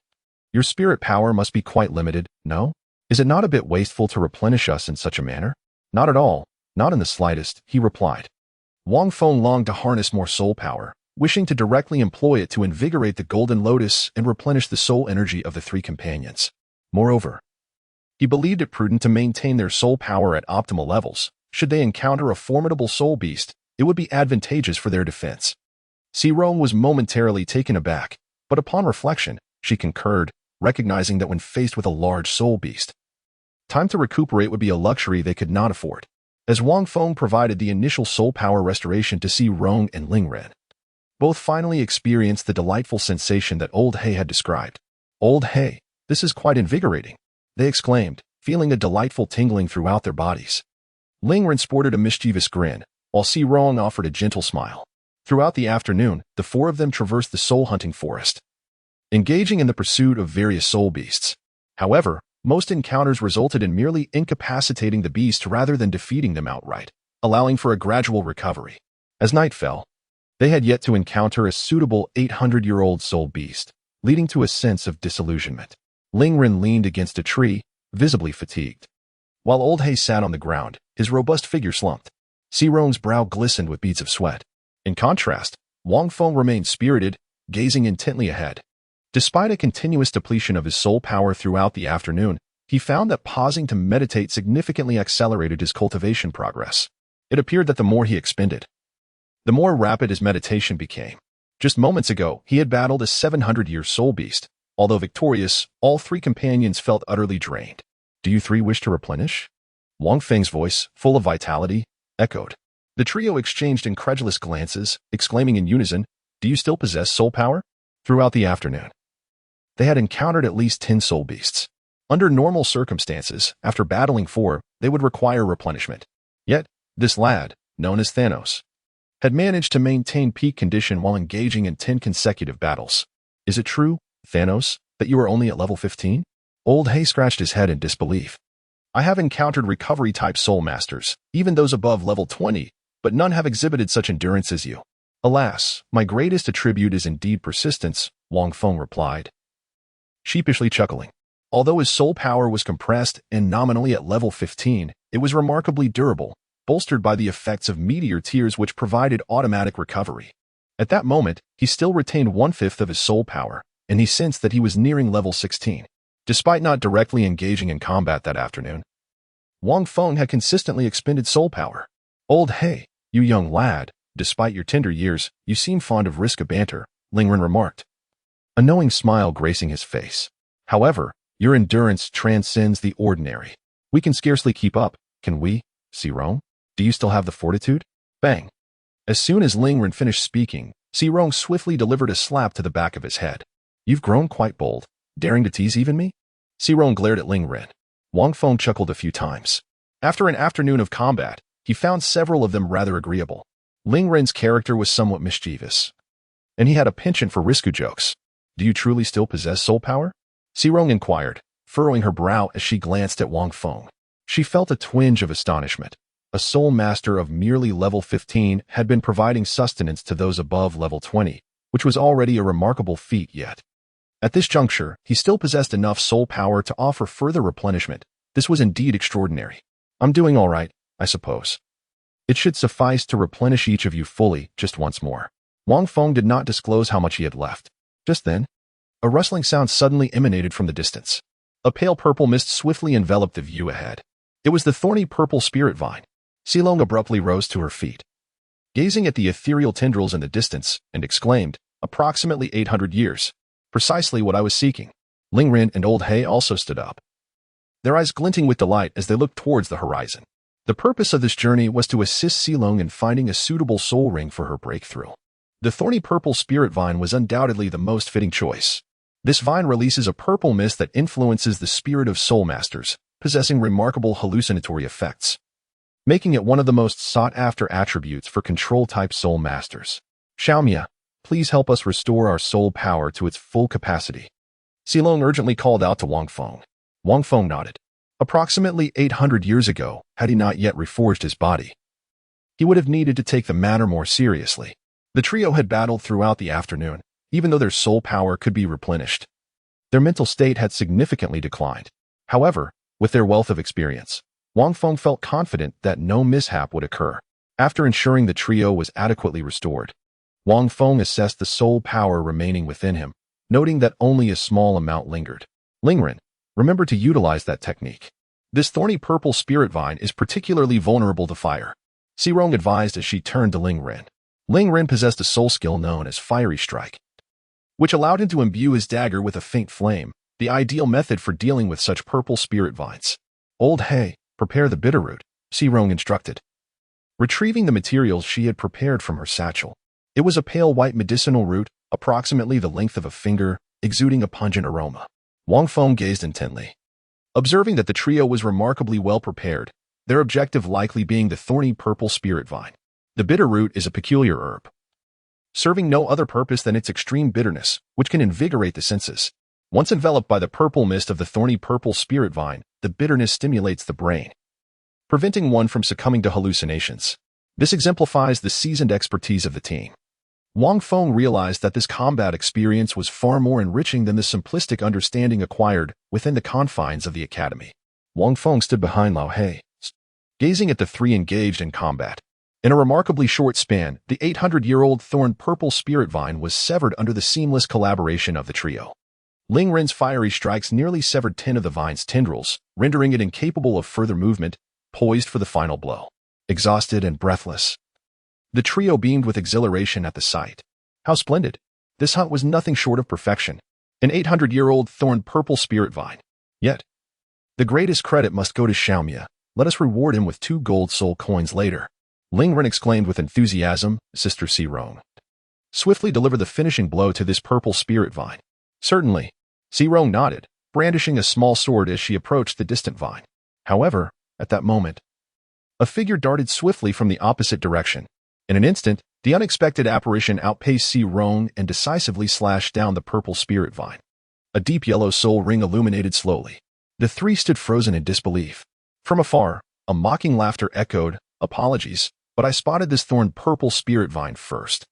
Your spirit power must be quite limited, no? Is it not a bit wasteful to replenish us in such a manner? Not at all, not in the slightest, he replied. Wang Feng longed to harness more soul power, wishing to directly employ it to invigorate the Golden Lotus and replenish the soul energy of the three companions. Moreover, he believed it prudent to maintain their soul power at optimal levels. Should they encounter a formidable soul beast, it would be advantageous for their defense. Zero was momentarily taken aback, but upon reflection, she concurred, recognizing that when faced with a large soul beast, time to recuperate would be a luxury they could not afford. As Wang Feng provided the initial soul power restoration to Zero and Lingren, both finally experienced the delightful sensation that Old Hay had described. Old Hay, this is quite invigorating, they exclaimed, feeling a delightful tingling throughout their bodies. Lingren sported a mischievous grin, while Zero offered a gentle smile. Throughout the afternoon, the four of them traversed the soul-hunting forest, engaging in the pursuit of various soul beasts. However, most encounters resulted in merely incapacitating the beast rather than defeating them outright, allowing for a gradual recovery. As night fell, they had yet to encounter a suitable 800-year-old soul beast, leading to a sense of disillusionment. Lingren leaned against a tree, visibly fatigued, while Old Hay sat on the ground, his robust figure slumped. Zero's brow glistened with beads of sweat. In contrast, Wang Feng remained spirited, gazing intently ahead. Despite a continuous depletion of his soul power throughout the afternoon, he found that pausing to meditate significantly accelerated his cultivation progress. It appeared that the more he expended, the more rapid his meditation became. Just moments ago, he had battled a 700-year soul beast. Although victorious, all three companions felt utterly drained. Do you three wish to replenish? Wang Feng's voice, full of vitality, echoed. The trio exchanged incredulous glances, exclaiming in unison, Do you still possess soul power? Throughout the afternoon, they had encountered at least 10 soul beasts. Under normal circumstances, after battling 4, they would require replenishment. Yet, this lad, known as Thanos, had managed to maintain peak condition while engaging in 10 consecutive battles. Is it true, Thanos, that you are only at level 15? Old Hay scratched his head in disbelief. I have encountered recovery-type soul masters, even those above level 20, but none have exhibited such endurance as you. Alas, my greatest attribute is indeed persistence, Wang Feng replied, sheepishly chuckling. Although his soul power was compressed and nominally at level 15, it was remarkably durable, bolstered by the effects of Meteor Tears which provided automatic recovery. At that moment, he still retained 1/5 of his soul power, and he sensed that he was nearing level 16. Despite not directly engaging in combat that afternoon, Wang Feng had consistently expended soul power. Old Hay, you young lad, despite your tender years, you seem fond of risk of banter, Lingren remarked, a knowing smile gracing his face. However, your endurance transcends the ordinary. We can scarcely keep up, can we, Zero? Do you still have the fortitude? Bang! As soon as Lingren finished speaking, Zero swiftly delivered a slap to the back of his head. You've grown quite bold, daring to tease even me? Zero glared at Lingren. Wang Feng chuckled a few times. After an afternoon of combat, he found several of them rather agreeable. Lingren's character was somewhat mischievous, and he had a penchant for risky jokes. Do you truly still possess soul power? Xirong inquired, furrowing her brow as she glanced at Wang Feng. She felt a twinge of astonishment. A soul master of merely level 15 had been providing sustenance to those above level 20, which was already a remarkable feat yet. At this juncture, he still possessed enough soul power to offer further replenishment. This was indeed extraordinary. I'm doing all right, I suppose. It should suffice to replenish each of you fully just once more. Wang Feng did not disclose how much he had left. Just then, a rustling sound suddenly emanated from the distance. A pale purple mist swiftly enveloped the view ahead. It was the thorny purple spirit vine. Xilong abruptly rose to her feet, gazing at the ethereal tendrils in the distance, and exclaimed, approximately 800 years. Precisely what I was seeking. Lingren and Old He also stood up, their eyes glinting with delight as they looked towards the horizon. The purpose of this journey was to assist Xilong in finding a suitable soul ring for her breakthrough. The thorny purple spirit vine was undoubtedly the most fitting choice. This vine releases a purple mist that influences the spirit of soul masters, possessing remarkable hallucinatory effects, making it one of the most sought-after attributes for control-type soul masters. Xiaomia, please help us restore our soul power to its full capacity. Xilong urgently called out to Wang Feng. Wang Feng nodded. Approximately 800 years ago, had he not yet reforged his body, he would have needed to take the matter more seriously. The trio had battled throughout the afternoon, even though their soul power could be replenished. Their mental state had significantly declined. However, with their wealth of experience, Wang Feng felt confident that no mishap would occur. After ensuring the trio was adequately restored, Wang Feng assessed the soul power remaining within him, noting that only a small amount lingered. Lingren, remember to utilize that technique. This thorny purple spirit vine is particularly vulnerable to fire, Xirong advised as she turned to Lingren. Lingren possessed a soul skill known as Fiery Strike, which allowed him to imbue his dagger with a faint flame, the ideal method for dealing with such purple spirit vines. Old He, prepare the bitter root, Xirong instructed, retrieving the materials she had prepared from her satchel. It was a pale white medicinal root, approximately the length of a finger, exuding a pungent aroma. Wang Feng gazed intently, observing that the trio was remarkably well prepared, their objective likely being the thorny purple spirit vine. The bitter root is a peculiar herb, serving no other purpose than its extreme bitterness, which can invigorate the senses. Once enveloped by the purple mist of the thorny purple spirit vine, the bitterness stimulates the brain, preventing one from succumbing to hallucinations. This exemplifies the seasoned expertise of the team. Wang Feng realized that this combat experience was far more enriching than the simplistic understanding acquired within the confines of the academy. Wang Feng stood behind Lao He, gazing at the three engaged in combat. In a remarkably short span, the 800-year-old thorn purple spirit vine was severed under the seamless collaboration of the trio. Lingren's fiery strikes nearly severed 10 of the vine's tendrils, rendering it incapable of further movement, poised for the final blow. Exhausted and breathless, the trio beamed with exhilaration at the sight. How splendid! This hunt was nothing short of perfection. An 800-year-old thorn purple spirit vine. Yet, the greatest credit must go to Xiaomia. Let us reward him with 2 gold soul coins later. Lingren exclaimed with enthusiasm. Sister Xirong, swiftly deliver the finishing blow to this purple spirit vine. Certainly. Xirong nodded, brandishing a small sword as she approached the distant vine. However, at that moment, a figure darted swiftly from the opposite direction. In an instant, the unexpected apparition outpaced Xirong and decisively slashed down the purple spirit vine. A deep yellow soul ring illuminated slowly. The three stood frozen in disbelief. From afar, a mocking laughter echoed, apologies, but I spotted this thorn purple spirit vine first.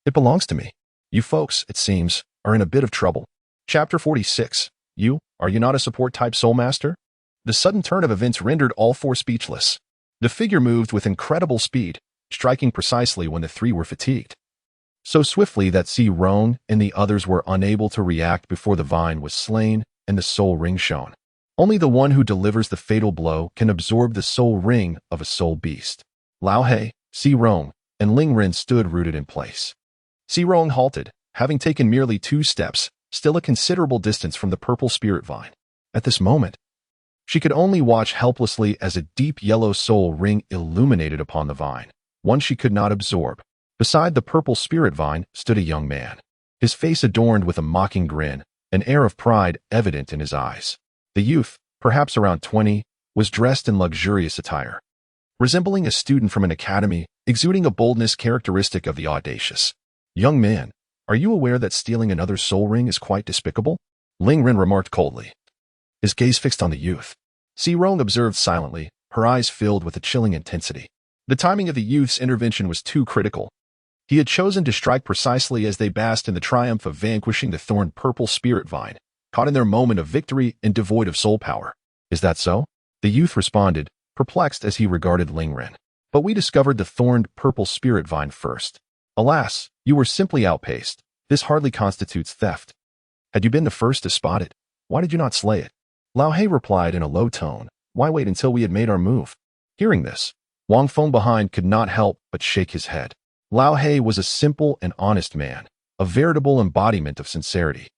It belongs to me. You folks, it seems, are in a bit of trouble. Chapter 46. Are you not a support-type soul master? The sudden turn of events rendered all four speechless. The figure moved with incredible speed, striking precisely when the three were fatigued. So swiftly that Xirong and the others were unable to react before the vine was slain and the soul ring shone. Only the one who delivers the fatal blow can absorb the soul ring of a soul beast. Lao He, Xirong, and Lingren stood rooted in place. Xirong halted, having taken merely 2 steps, still a considerable distance from the purple spirit vine. At this moment, she could only watch helplessly as a deep yellow soul ring illuminated upon the vine, one she could not absorb. Beside the purple spirit vine stood a young man, his face adorned with a mocking grin, an air of pride evident in his eyes. The youth, perhaps around 20, was dressed in luxurious attire, resembling a student from an academy, exuding a boldness characteristic of the audacious. Young man, Are you aware that stealing another's soul ring is quite despicable? Ling Ren remarked coldly, his gaze fixed on the youth. Xirong observed silently, her eyes filled with a chilling intensity. The timing of the youth's intervention was too critical. He had chosen to strike precisely as they basked in the triumph of vanquishing the thorned purple spirit vine, caught in their moment of victory and devoid of soul power. Is that so? The youth responded, perplexed as he regarded Ling Ren. But we discovered the thorned purple spirit vine first. Alas, you were simply outpaced. This hardly constitutes theft. Had you been the first to spot it, why did you not slay it? Lao He replied in a low tone, why wait until we had made our move? Hearing this, Wang Feng behind could not help but shake his head. Lao He was a simple and honest man, a veritable embodiment of sincerity.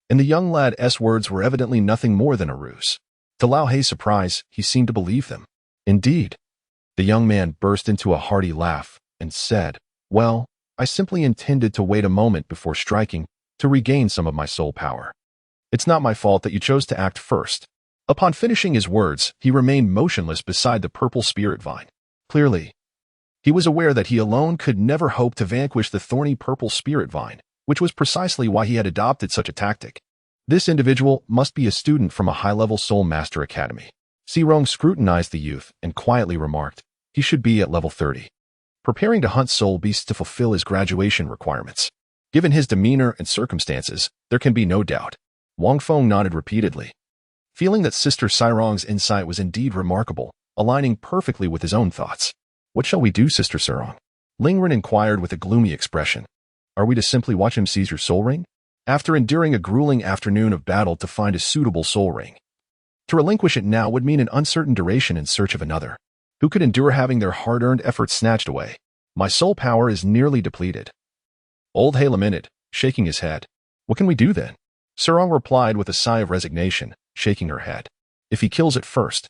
And the young lad's words were evidently nothing more than a ruse. To Lao He's surprise, he seemed to believe them. Indeed. The young man burst into a hearty laugh and said, well, I simply intended to wait a moment before striking to regain some of my soul power. It's not my fault that you chose to act first. Upon finishing his words, he remained motionless beside the purple spirit vine. Clearly, he was aware that he alone could never hope to vanquish the thorny purple spirit vine, which was precisely why he had adopted such a tactic. This individual must be a student from a high-level soul master academy. Xirong scrutinized the youth and quietly remarked, he should be at level 30. Preparing to hunt soul beasts to fulfill his graduation requirements. Given his demeanor and circumstances, there can be no doubt. Wang Feng nodded repeatedly, feeling that Sister Xirong's insight was indeed remarkable, aligning perfectly with his own thoughts. What shall we do, Sister Xirong? Ling Ren inquired with a gloomy expression. Are we to simply watch him seize your soul ring? After enduring a grueling afternoon of battle to find a suitable soul ring, to relinquish it now would mean an uncertain duration in search of another. Who could endure having their hard-earned efforts snatched away? My soul power is nearly depleted. Old He lamented, shaking his head. What can we do then? Xirong replied with a sigh of resignation, shaking her head. If he kills it first,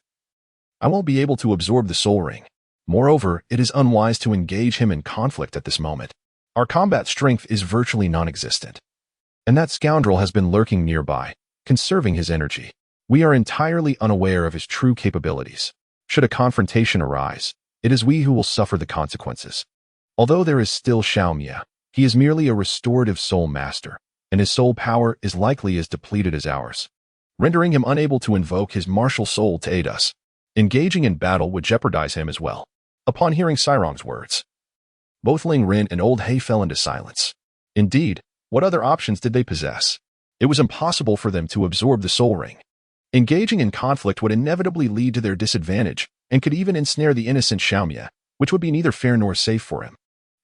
I won't be able to absorb the soul ring. Moreover, it is unwise to engage him in conflict at this moment. Our combat strength is virtually non-existent. And that scoundrel has been lurking nearby, conserving his energy. We are entirely unaware of his true capabilities. Should a confrontation arise, it is we who will suffer the consequences. Although there is still Xiaomia, he is merely a restorative soul master, and his soul power is likely as depleted as ours, rendering him unable to invoke his martial soul to aid us. Engaging in battle would jeopardize him as well. Upon hearing Xirong's words, both Ling Ren and Old He fell into silence. Indeed, what other options did they possess? It was impossible for them to absorb the soul ring. Engaging in conflict would inevitably lead to their disadvantage and could even ensnare the innocent Xiaomia, which would be neither fair nor safe for him.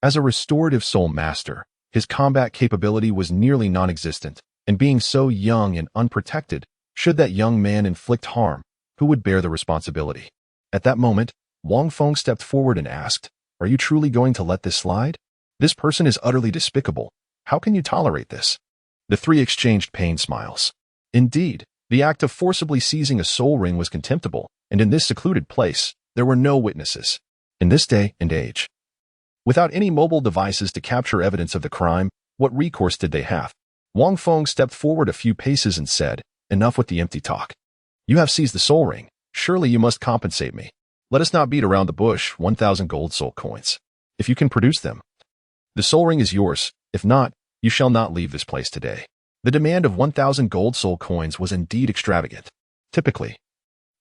As a restorative soul master, his combat capability was nearly non-existent, and being so young and unprotected, should that young man inflict harm, who would bear the responsibility? At that moment, Wang Feng stepped forward and asked, are you truly going to let this slide? This person is utterly despicable. How can you tolerate this? The three exchanged pained smiles. Indeed, the act of forcibly seizing a soul ring was contemptible, and in this secluded place, there were no witnesses. In this day and age, without any mobile devices to capture evidence of the crime, what recourse did they have? Wang Feng stepped forward a few paces and said, enough with the empty talk. You have seized the soul ring. Surely you must compensate me. Let us not beat around the bush. 1,000 gold soul coins. If you can produce them, the soul ring is yours. If not, you shall not leave this place today. The demand of 1,000 gold soul coins was indeed extravagant. Typically,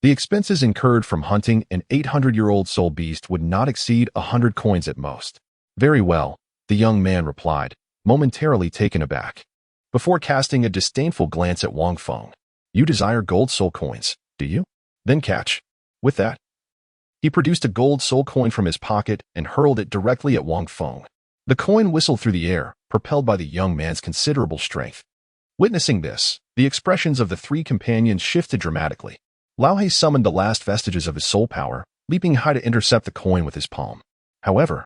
the expenses incurred from hunting an 800-year-old soul beast would not exceed 100 coins at most. Very well, the young man replied, momentarily taken aback. Before casting a disdainful glance at Wang Feng, you desire gold soul coins, do you? Then catch. With that, he produced a gold soul coin from his pocket and hurled it directly at Wang Feng. The coin whistled through the air, propelled by the young man's considerable strength. Witnessing this, the expressions of the three companions shifted dramatically. Lao He summoned the last vestiges of his soul power, leaping high to intercept the coin with his palm. However,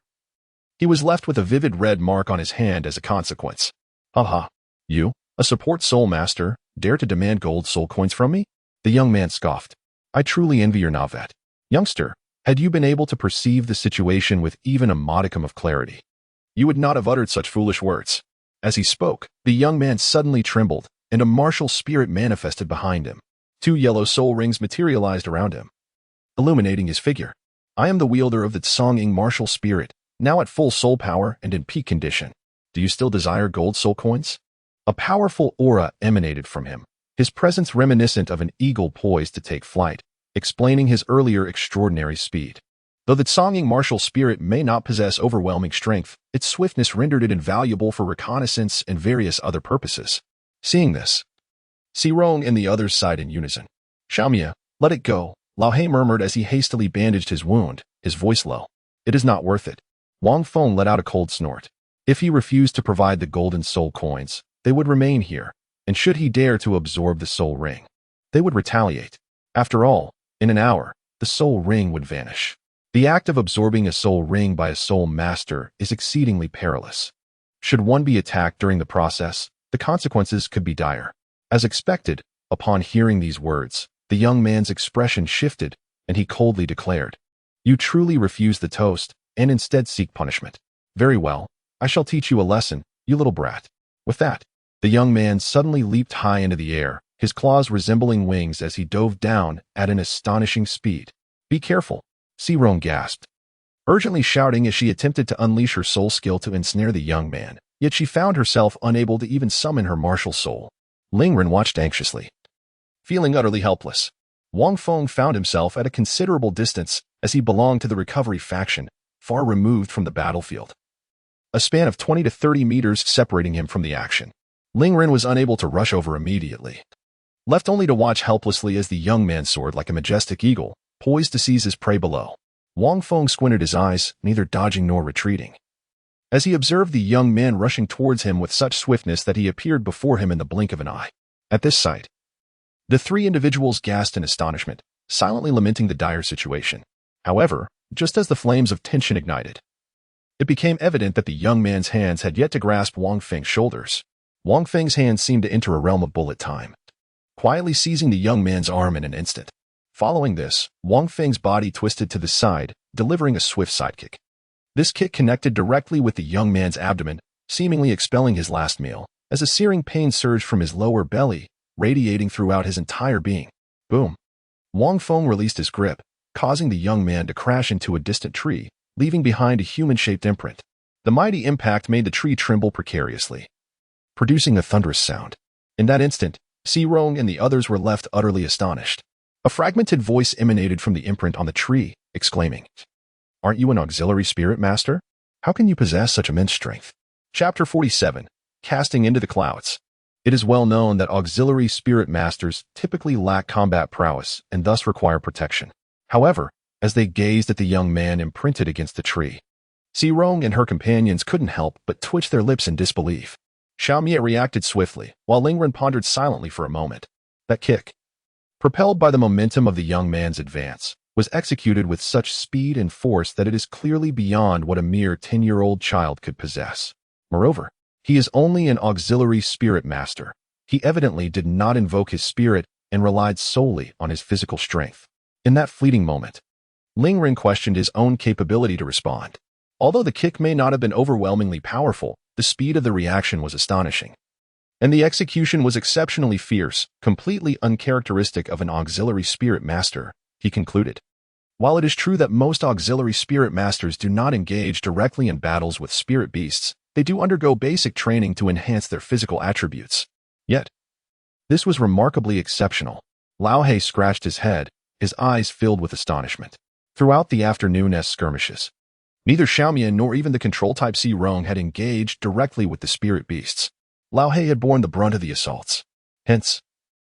he was left with a vivid red mark on his hand as a consequence. Haha, you, a support soul master, dare to demand gold soul coins from me? The young man scoffed. I truly envy your Navet. Youngster, had you been able to perceive the situation with even a modicum of clarity, you would not have uttered such foolish words. As he spoke, the young man suddenly trembled, and a martial spirit manifested behind him. 2 yellow soul rings materialized around him, illuminating his figure. I am the wielder of the Tsonging martial spirit, now at full soul power and in peak condition. Do you still desire gold soul coins? A powerful aura emanated from him, his presence reminiscent of an eagle poised to take flight, explaining his earlier extraordinary speed. Though the Tsanging martial spirit may not possess overwhelming strength, its swiftness rendered it invaluable for reconnaissance and various other purposes. Seeing this, Sirong and the others sighed in unison. Xiaomie, let it go, Lao He murmured as he hastily bandaged his wound, his voice low. It is not worth it. Wang Feng let out a cold snort. If he refused to provide the golden soul coins, they would remain here, and should he dare to absorb the soul ring, they would retaliate. After all, in an hour, the soul ring would vanish. The act of absorbing a soul ring by a soul master is exceedingly perilous. Should one be attacked during the process, the consequences could be dire. As expected, upon hearing these words, the young man's expression shifted, and he coldly declared, "You truly refuse the toast, and instead seek punishment. Very well, I shall teach you a lesson, you little brat." With that, the young man suddenly leaped high into the air, his claws resembling wings as he dove down at an astonishing speed. "Be careful," Sirong gasped, urgently shouting as she attempted to unleash her soul skill to ensnare the young man, yet she found herself unable to even summon her martial soul. Lingren watched anxiously. Feeling utterly helpless, Wang Feng found himself at a considerable distance as he belonged to the recovery faction, far removed from the battlefield. A span of 20 to 30 meters separating him from the action. Lingren was unable to rush over immediately, left only to watch helplessly as the young man soared like a majestic eagle, poised to seize his prey below. Wang Feng squinted his eyes, neither dodging nor retreating, as he observed the young man rushing towards him with such swiftness that he appeared before him in the blink of an eye. At this sight, the three individuals gasped in astonishment, silently lamenting the dire situation. However, just as the flames of tension ignited, it became evident that the young man's hands had yet to grasp Wang Feng's shoulders. Wang Feng's hands seemed to enter a realm of bullet time, quietly seizing the young man's arm in an instant. Following this, Wang Feng's body twisted to the side, delivering a swift sidekick. This kick connected directly with the young man's abdomen, seemingly expelling his last meal, as a searing pain surged from his lower belly, radiating throughout his entire being. Boom! Wang Feng released his grip, causing the young man to crash into a distant tree, leaving behind a human-shaped imprint. The mighty impact made the tree tremble precariously, producing a thunderous sound. In that instant, Sirong and the others were left utterly astonished. A fragmented voice emanated from the imprint on the tree, exclaiming, "Aren't you an auxiliary spirit master? How can you possess such immense strength?" Chapter 47, Casting into the Clouds. It is well known that auxiliary spirit masters typically lack combat prowess and thus require protection. However, as they gazed at the young man imprinted against the tree, Sirong and her companions couldn't help but twitch their lips in disbelief. Xiaomie reacted swiftly, while Lingren pondered silently for a moment. That kick, propelled by the momentum of the young man's advance, was executed with such speed and force that it is clearly beyond what a mere 10-year-old child could possess. Moreover, he is only an auxiliary spirit master. He evidently did not invoke his spirit and relied solely on his physical strength. In that fleeting moment, Lingren questioned his own capability to respond. Although the kick may not have been overwhelmingly powerful, the speed of the reaction was astonishing. And the execution was exceptionally fierce, completely uncharacteristic of an auxiliary spirit master, he concluded. While it is true that most auxiliary spirit masters do not engage directly in battles with spirit beasts, they do undergo basic training to enhance their physical attributes. Yet, this was remarkably exceptional. Lao He scratched his head, his eyes filled with astonishment. Throughout the afternoon's skirmishes, neither Xiaomie nor even the control-type Sirong had engaged directly with the spirit beasts. Lao He had borne the brunt of the assaults. Hence,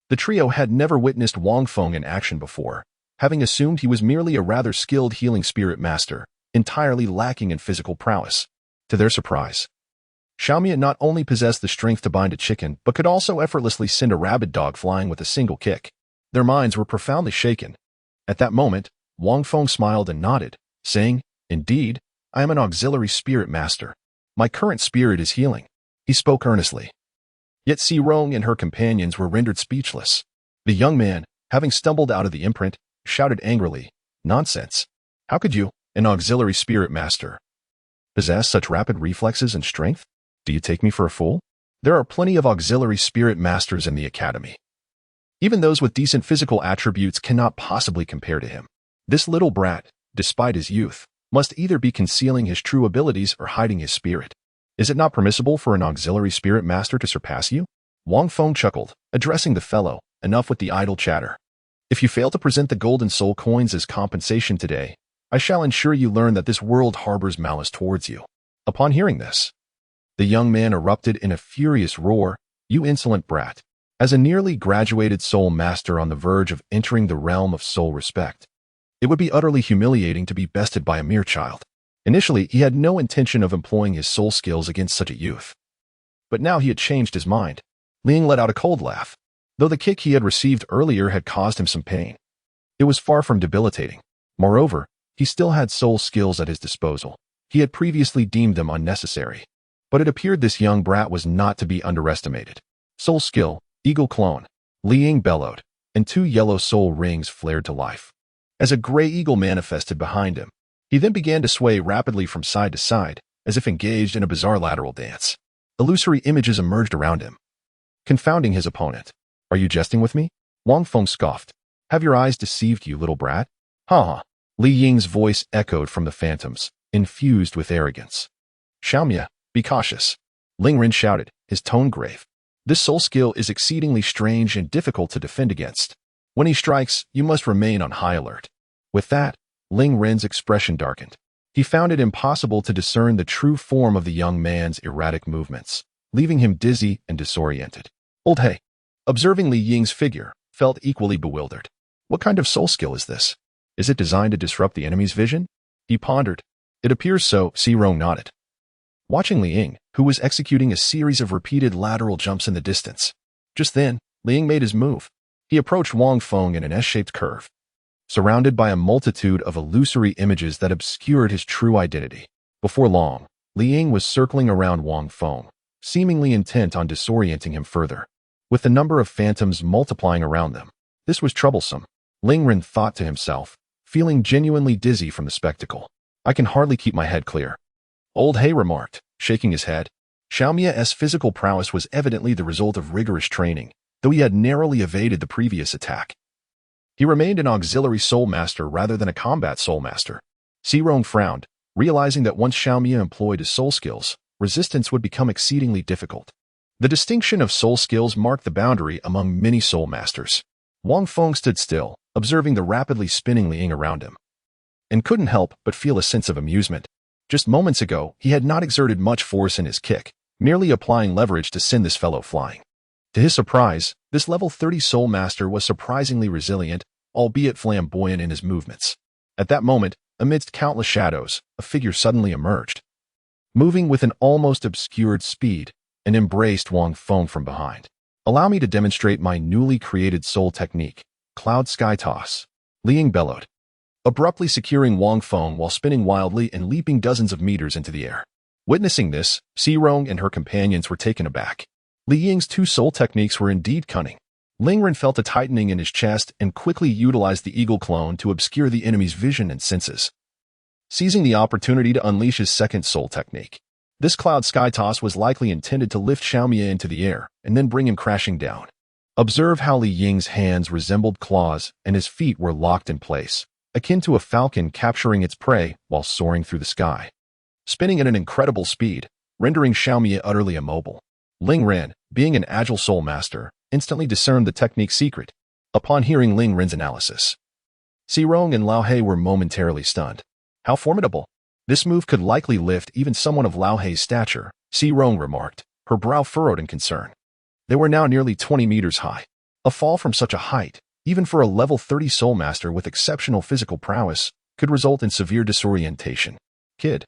the trio had never witnessed Wang Feng in action before, having assumed he was merely a rather skilled healing spirit master, entirely lacking in physical prowess. To their surprise, Xiaomie not only possessed the strength to bind a chicken, but could also effortlessly send a rabid dog flying with a single kick. Their minds were profoundly shaken. At that moment, Wang Feng smiled and nodded, saying, "Indeed, I am an auxiliary spirit master. My current spirit is healing." He spoke earnestly. Yet Sirong and her companions were rendered speechless. The young man, having stumbled out of the imprint, shouted angrily, "Nonsense! How could you, an auxiliary spirit master, possess such rapid reflexes and strength? Do you take me for a fool? There are plenty of auxiliary spirit masters in the academy. Even those with decent physical attributes cannot possibly compare to him. This little brat, despite his youth, must either be concealing his true abilities or hiding his spirit. Is it not permissible for an auxiliary spirit master to surpass you? Wang Feng chuckled, addressing the fellow. Enough with the idle chatter. If you fail to present the golden soul coins as compensation today, I shall ensure you learn that this world harbors malice towards you. Upon hearing this, the young man erupted in a furious roar. You insolent brat. As a nearly graduated soul master on the verge of entering the realm of soul respect, it would be utterly humiliating to be bested by a mere child. Initially, he had no intention of employing his soul skills against such a youth. But now he had changed his mind. Ling let out a cold laugh. Though the kick he had received earlier had caused him some pain, it was far from debilitating. Moreover, he still had soul skills at his disposal. He had previously deemed them unnecessary. But it appeared this young brat was not to be underestimated. Soul skill, eagle clone. Li Ying bellowed, and 2 yellow soul rings flared to life. As a gray eagle manifested behind him, he then began to sway rapidly from side to side, as if engaged in a bizarre lateral dance. Illusory images emerged around him, confounding his opponent. Are you jesting with me? Wang Feng scoffed. Have your eyes deceived you, little brat? Ha! Li Ying's voice echoed from the phantoms, infused with arrogance. Xiaomia, be cautious. Ling Ren shouted, his tone grave. This soul skill is exceedingly strange and difficult to defend against. When he strikes, you must remain on high alert. With that, Ling Ren's expression darkened. He found it impossible to discern the true form of the young man's erratic movements, leaving him dizzy and disoriented. Old He, observing Li Ying's figure, felt equally bewildered. What kind of soul skill is this? Is it designed to disrupt the enemy's vision? He pondered. It appears so. Xirong nodded, watching Li Ying, who was executing a series of repeated lateral jumps in the distance. Just then, Li Ying made his move. He approached Wang Feng in an S-shaped curve, surrounded by a multitude of illusory images that obscured his true identity. Before long, Li Ying was circling around Wang Feng, seemingly intent on disorienting him further. With the number of phantoms multiplying around them, this was troublesome. Ling Ren thought to himself, feeling genuinely dizzy from the spectacle. I can hardly keep my head clear. Old He remarked, shaking his head. Xiaomia's physical prowess was evidently the result of rigorous training, though he had narrowly evaded the previous attack. He remained an auxiliary soul master rather than a combat soul master. Xirong frowned, realizing that once Xiaomia employed his soul skills, resistance would become exceedingly difficult. The distinction of soul skills marked the boundary among many soul masters. Wang Feng stood still, observing the rapidly spinning Li Ying around him, and couldn't help but feel a sense of amusement. Just moments ago, he had not exerted much force in his kick, merely applying leverage to send this fellow flying. To his surprise, this level 30 soul master was surprisingly resilient, albeit flamboyant in his movements. At that moment, amidst countless shadows, a figure suddenly emerged, moving with an almost obscured speed, and embraced Wang Feng from behind. Allow me to demonstrate my newly created soul technique, Cloud Sky Toss. Li Ying bellowed, abruptly securing Wang Feng while spinning wildly and leaping dozens of meters into the air. Witnessing this, Xirong and her companions were taken aback. Li Ying's 2 soul techniques were indeed cunning. Ling Ren felt a tightening in his chest and quickly utilized the eagle clone to obscure the enemy's vision and senses, seizing the opportunity to unleash his second soul technique. This cloud sky toss was likely intended to lift Xiaomia into the air and then bring him crashing down. Observe how Li Ying's hands resembled claws and his feet were locked in place, akin to a falcon capturing its prey while soaring through the sky, spinning at an incredible speed, rendering Xiaomia utterly immobile. Ling Ren, being an agile soul master, instantly discerned the technique's secret. Upon hearing Ling Ren's analysis, Xirong and Lao He were momentarily stunned. How formidable! This move could likely lift even someone of Lao He's stature, Xirong remarked, her brow furrowed in concern. They were now nearly 20 meters high. A fall from such a height, even for a level 30 soul master with exceptional physical prowess, could result in severe disorientation. Kid,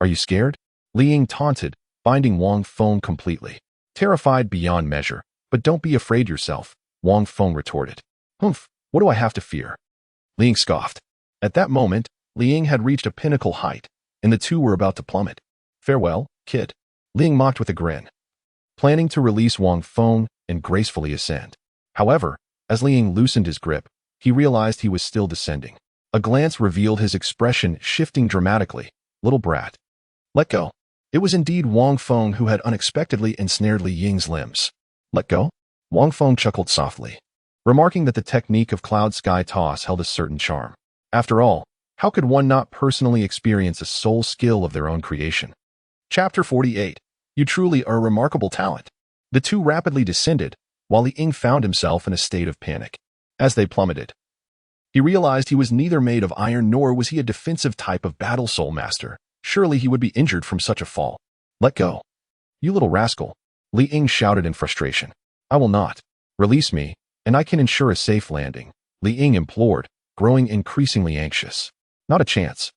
are you scared? Li Ying taunted, binding Wang Feng completely. Terrified beyond measure, but don't be afraid yourself, Wang Feng retorted. Humph, what do I have to fear? Li Ying scoffed. At that moment, Li Ying had reached a pinnacle height, and the two were about to plummet. Farewell, kid. Li Ying mocked with a grin, planning to release Wang Feng and gracefully ascend. However, as Li Ying loosened his grip, he realized he was still descending. A glance revealed his expression shifting dramatically. Little brat. Let go. It was indeed Wang Feng who had unexpectedly ensnared Li Ying's limbs. Let go? Wang Feng chuckled softly, remarking that the technique of cloud sky toss held a certain charm. After all, how could one not personally experience a soul skill of their own creation? Chapter 48. You truly are a remarkable talent. The two rapidly descended, while Li Ying found himself in a state of panic. As they plummeted, he realized he was neither made of iron nor was he a defensive type of battle soul master. Surely he would be injured from such a fall. Let go. You little rascal, Li Ying shouted in frustration. I will not. Release me, and I can ensure a safe landing, Li Ying implored, growing increasingly anxious. Not a chance.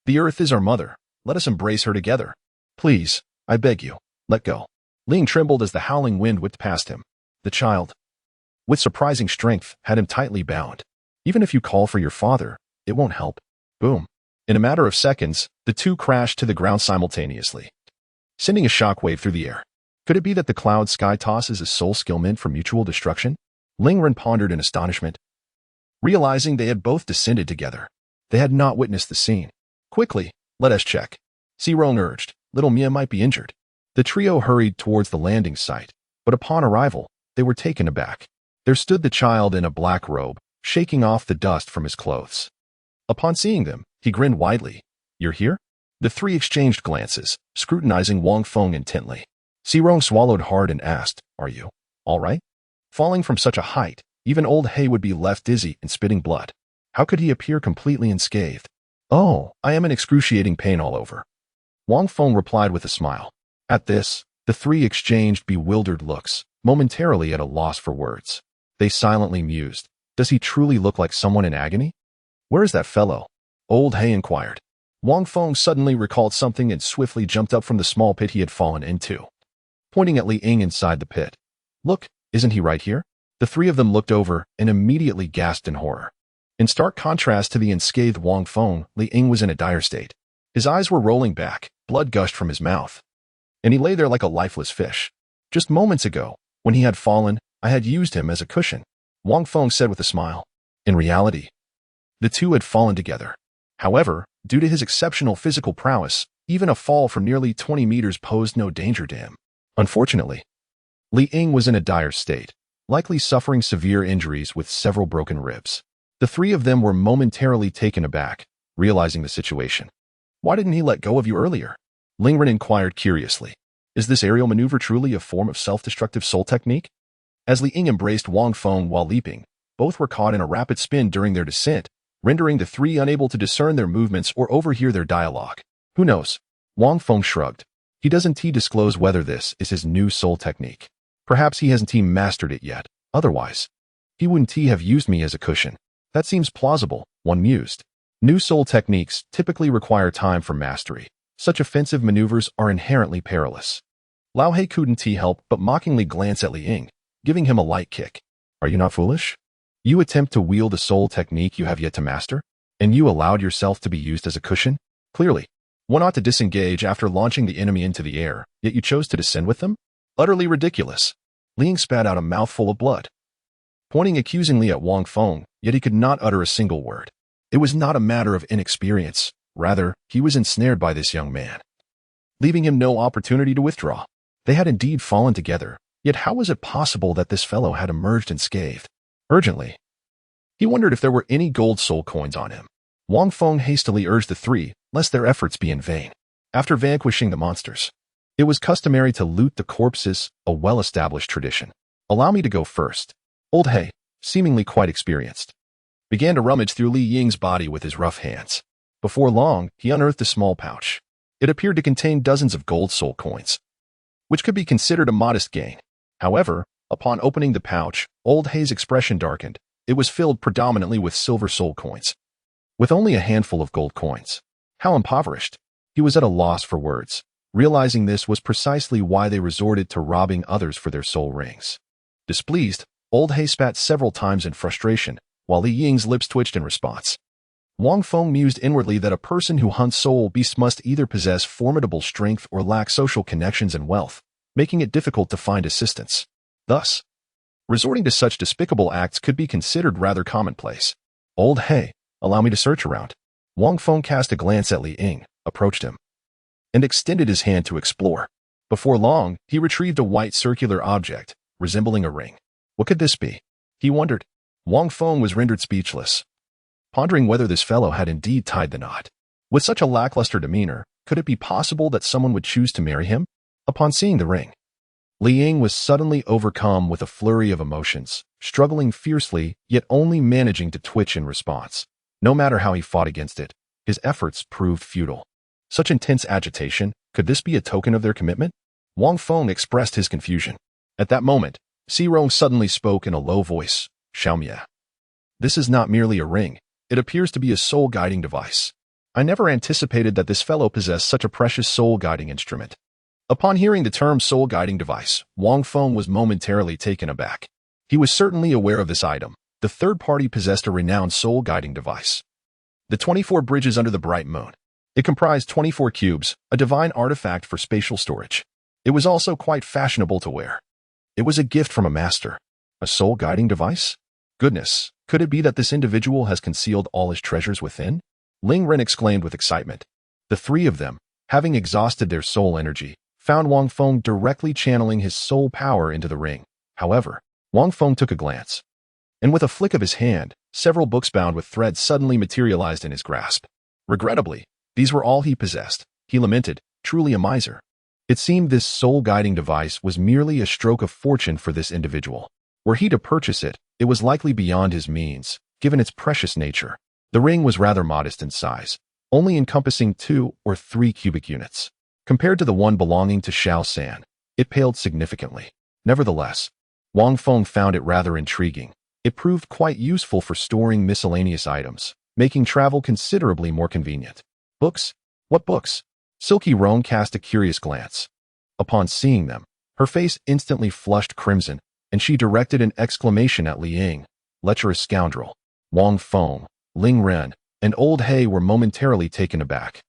The earth is our mother. Let us embrace her together. Please, I beg you, let go. Li Ying trembled as the howling wind whipped past him. The child, with surprising strength, had him tightly bound. Even if you call for your father, it won't help. Boom. In a matter of seconds, the two crashed to the ground simultaneously, sending a shockwave through the air. Could it be that the cloud sky tosses a soul skill meant for mutual destruction? Lingren pondered in astonishment, realizing they had both descended together. They had not witnessed the scene. Quickly, let us check. Sirong urged. Little Mia might be injured. The trio hurried towards the landing site, but upon arrival, they were taken aback. There stood the child in a black robe, shaking off the dust from his clothes. Upon seeing them, he grinned widely. You're here? The three exchanged glances, scrutinizing Wang Feng intently. Sirong swallowed hard and asked, Are you all right? Falling from such a height, even old He would be left dizzy and spitting blood. How could he appear completely unscathed? Oh, I am in excruciating pain all over. Wang Feng replied with a smile. At this, the three exchanged bewildered looks, momentarily at a loss for words. They silently mused. Does he truly look like someone in agony? Where is that fellow? Old He inquired. Wang Feng suddenly recalled something and swiftly jumped up from the small pit he had fallen into, pointing at Li Ying inside the pit. Look, isn't he right here? The three of them looked over and immediately gasped in horror. In stark contrast to the unscathed Wang Feng, Li Ying was in a dire state. His eyes were rolling back, blood gushed from his mouth, and he lay there like a lifeless fish. Just moments ago, when he had fallen, I had used him as a cushion, Wang Feng said with a smile. In reality, the two had fallen together. However, due to his exceptional physical prowess, even a fall from nearly 20 meters posed no danger to him. Unfortunately, Li Ying was in a dire state, likely suffering severe injuries with several broken ribs. The three of them were momentarily taken aback, realizing the situation. Why didn't he let go of you earlier? Lingren inquired curiously. Is this aerial maneuver truly a form of self-destructive soul technique? As Li Ying embraced Wang Feng while leaping, both were caught in a rapid spin during their descent, rendering the three unable to discern their movements or overhear their dialogue. Who knows? Wang Feng shrugged. He doesn't disclose whether this is his new soul technique. Perhaps he hasn't mastered it yet. Otherwise, he wouldn't have used me as a cushion. That seems plausible, one mused. New soul techniques typically require time for mastery. Such offensive maneuvers are inherently perilous. Lao He couldn't help but mockingly glance at Li Ying, giving him a light kick. Are you not foolish? You attempt to wield a soul technique you have yet to master, and you allowed yourself to be used as a cushion? Clearly, one ought to disengage after launching the enemy into the air, yet you chose to descend with them? Utterly ridiculous. Li Ying spat out a mouthful of blood, pointing accusingly at Wang Feng, yet he could not utter a single word. It was not a matter of inexperience. Rather, he was ensnared by this young man, leaving him no opportunity to withdraw. They had indeed fallen together, yet how was it possible that this fellow had emerged unscathed? Urgently, he wondered if there were any gold soul coins on him. Wang Feng hastily urged the three, lest their efforts be in vain. After vanquishing the monsters, it was customary to loot the corpses, a well-established tradition. Allow me to go first. Old He, seemingly quite experienced, began to rummage through Li Ying's body with his rough hands. Before long, he unearthed a small pouch. It appeared to contain dozens of gold soul coins, which could be considered a modest gain. However, upon opening the pouch, Old He's expression darkened. It was filled predominantly with silver soul coins, with only a handful of gold coins. How impoverished! He was at a loss for words. Realizing this was precisely why they resorted to robbing others for their soul rings. Displeased, Old He spat several times in frustration, while Li Ying's lips twitched in response. Wang Feng mused inwardly that a person who hunts soul beasts must either possess formidable strength or lack social connections and wealth, making it difficult to find assistance. Thus, resorting to such despicable acts could be considered rather commonplace. Old He, allow me to search around. Wang Feng cast a glance at Li Ying, approached him, and extended his hand to explore. Before long, he retrieved a white circular object, resembling a ring. What could this be? He wondered. Wang Feng was rendered speechless, pondering whether this fellow had indeed tied the knot. With such a lackluster demeanor, could it be possible that someone would choose to marry him? Upon seeing the ring, Li Ying was suddenly overcome with a flurry of emotions, struggling fiercely, yet only managing to twitch in response. No matter how he fought against it, his efforts proved futile. Such intense agitation, could this be a token of their commitment? Wang Feng expressed his confusion. At that moment, Xirong suddenly spoke in a low voice, Xiaomia. This is not merely a ring, it appears to be a soul-guiding device. I never anticipated that this fellow possessed such a precious soul-guiding instrument. Upon hearing the term soul-guiding device, Wang Feng was momentarily taken aback. He was certainly aware of this item. The third party possessed a renowned soul-guiding device. The 24 bridges under the bright moon. It comprised 24 cubes, a divine artifact for spatial storage. It was also quite fashionable to wear. It was a gift from a master. A soul-guiding device? Goodness, could it be that this individual has concealed all his treasures within? Ling Ren exclaimed with excitement. The three of them, having exhausted their soul energy, found Wang Feng directly channeling his soul power into the ring. However, Wang Feng took a glance, and with a flick of his hand, several books bound with threads suddenly materialized in his grasp. Regrettably, these were all he possessed. He lamented, truly a miser. It seemed this soul-guiding device was merely a stroke of fortune for this individual. Were he to purchase it, it was likely beyond his means, given its precious nature. The ring was rather modest in size, only encompassing 2 or 3 cubic units. Compared to the one belonging to Xiao San, it paled significantly. Nevertheless, Wang Feng found it rather intriguing. It proved quite useful for storing miscellaneous items, making travel considerably more convenient. Books? What books? Silky Roan cast a curious glance. Upon seeing them, her face instantly flushed crimson, and she directed an exclamation at Li Ying. Lecherous scoundrel. Wang Feng, Ling Ren, and Old He were momentarily taken aback,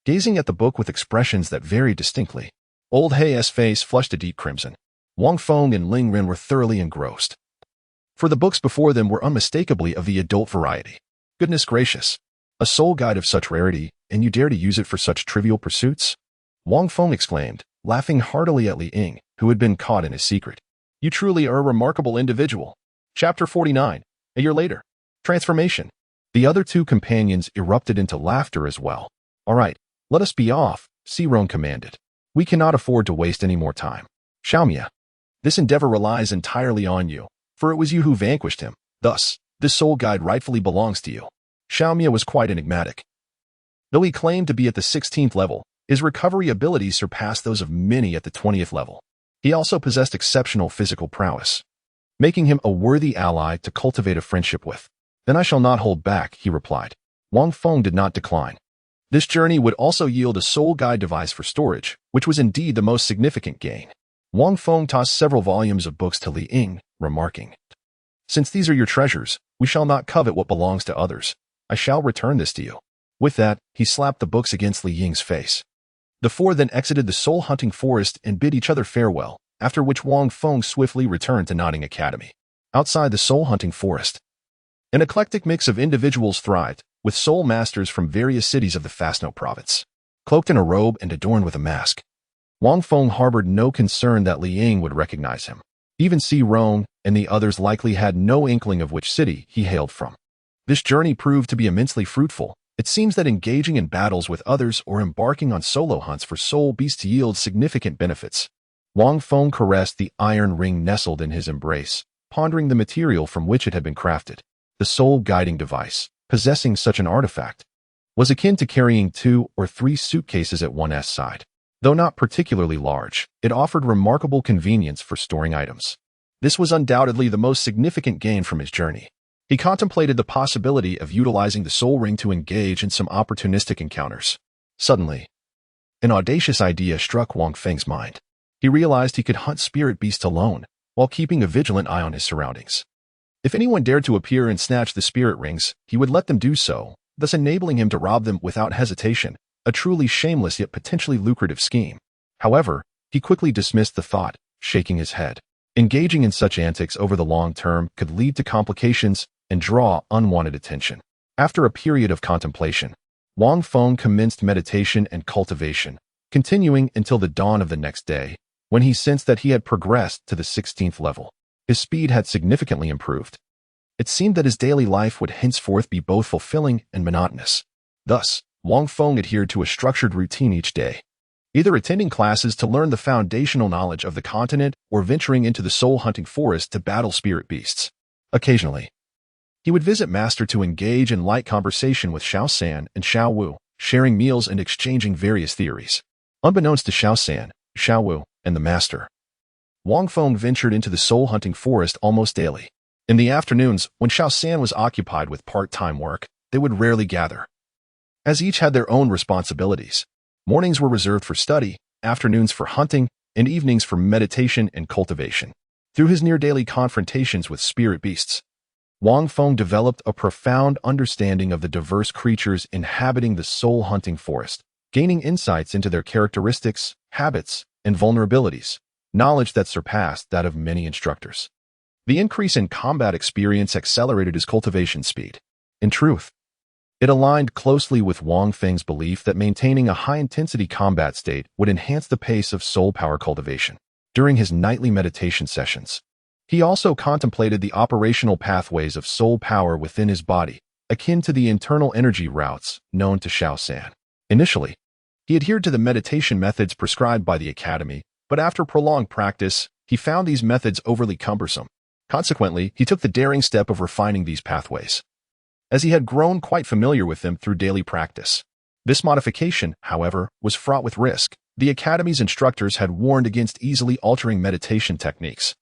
gazing at the book with expressions that varied distinctly. Old He's face flushed a deep crimson. Wang Feng and Ling Ren were thoroughly engrossed, for the books before them were unmistakably of the adult variety. Goodness gracious! A soul guide of such rarity, and you dare to use it for such trivial pursuits? Wang Feng exclaimed, laughing heartily at Li Ying, who had been caught in his secret. You truly are a remarkable individual. Chapter 49. A year later. Transformation. The other two companions erupted into laughter as well. All right, let us be off, Xirong commanded. We cannot afford to waste any more time. Xiaomia, this endeavor relies entirely on you, for it was you who vanquished him. Thus, this soul guide rightfully belongs to you. Xiaomia was quite enigmatic. Though he claimed to be at the 16th level, his recovery abilities surpassed those of many at the 20th level. He also possessed exceptional physical prowess, making him a worthy ally to cultivate a friendship with. Then I shall not hold back, he replied. Wang Feng did not decline. This journey would also yield a soul guide device for storage, which was indeed the most significant gain. Wang Feng tossed several volumes of books to Li Ying, remarking, Since these are your treasures, we shall not covet what belongs to others. I shall return this to you. With that, he slapped the books against Li Ying's face. The four then exited the soul-hunting forest and bid each other farewell, after which Wang Feng swiftly returned to Nodding Academy. Outside the soul-hunting forest, an eclectic mix of individuals thrived, with soul masters from various cities of the Fastno province. Cloaked in a robe and adorned with a mask, Wang Feng harbored no concern that Li Ying would recognize him. Even Xirong and the others likely had no inkling of which city he hailed from. This journey proved to be immensely fruitful. It seems that engaging in battles with others or embarking on solo hunts for soul beasts yield significant benefits. Wang Feng caressed the iron ring nestled in his embrace, pondering the material from which it had been crafted. The soul-guiding device, possessing such an artifact, was akin to carrying 2 or 3 suitcases at one's side. Though not particularly large, it offered remarkable convenience for storing items. This was undoubtedly the most significant gain from his journey. He contemplated the possibility of utilizing the soul ring to engage in some opportunistic encounters. Suddenly, an audacious idea struck Wang Feng's mind. He realized he could hunt spirit beasts alone, while keeping a vigilant eye on his surroundings. If anyone dared to appear and snatch the spirit rings, he would let them do so, thus enabling him to rob them without hesitation, a truly shameless yet potentially lucrative scheme. However, he quickly dismissed the thought, shaking his head. Engaging in such antics over the long term could lead to complications and draw unwanted attention. After a period of contemplation, Wang Feng commenced meditation and cultivation, continuing until the dawn of the next day, when he sensed that he had progressed to the 16th level. His speed had significantly improved. It seemed that his daily life would henceforth be both fulfilling and monotonous. Thus, Wang Feng adhered to a structured routine each day. either attending classes to learn the foundational knowledge of the continent or venturing into the soul-hunting forest to battle spirit beasts. Occasionally, he would visit Master to engage in light conversation with Xiao San and Xiao Wu, sharing meals and exchanging various theories. Unbeknownst to Xiao San, Xiao Wu, and the Master, Wang Feng ventured into the soul-hunting forest almost daily. In the afternoons, when Xiao San was occupied with part-time work, they would rarely gather, as each had their own responsibilities. Mornings were reserved for study, afternoons for hunting, and evenings for meditation and cultivation. Through his near-daily confrontations with spirit beasts, Wang Feng developed a profound understanding of the diverse creatures inhabiting the soul-hunting forest, gaining insights into their characteristics, habits, and vulnerabilities, knowledge that surpassed that of many instructors. The increase in combat experience accelerated his cultivation speed. In truth, it aligned closely with Wang Feng's belief that maintaining a high-intensity combat state would enhance the pace of soul power cultivation. During his nightly meditation sessions, he also contemplated the operational pathways of soul power within his body, akin to the internal energy routes known to Xiao San. Initially, he adhered to the meditation methods prescribed by the Academy, but after prolonged practice, he found these methods overly cumbersome. Consequently, he took the daring step of refining these pathways, as he had grown quite familiar with them through daily practice. This modification, however, was fraught with risk. The Academy's instructors had warned against easily altering meditation techniques,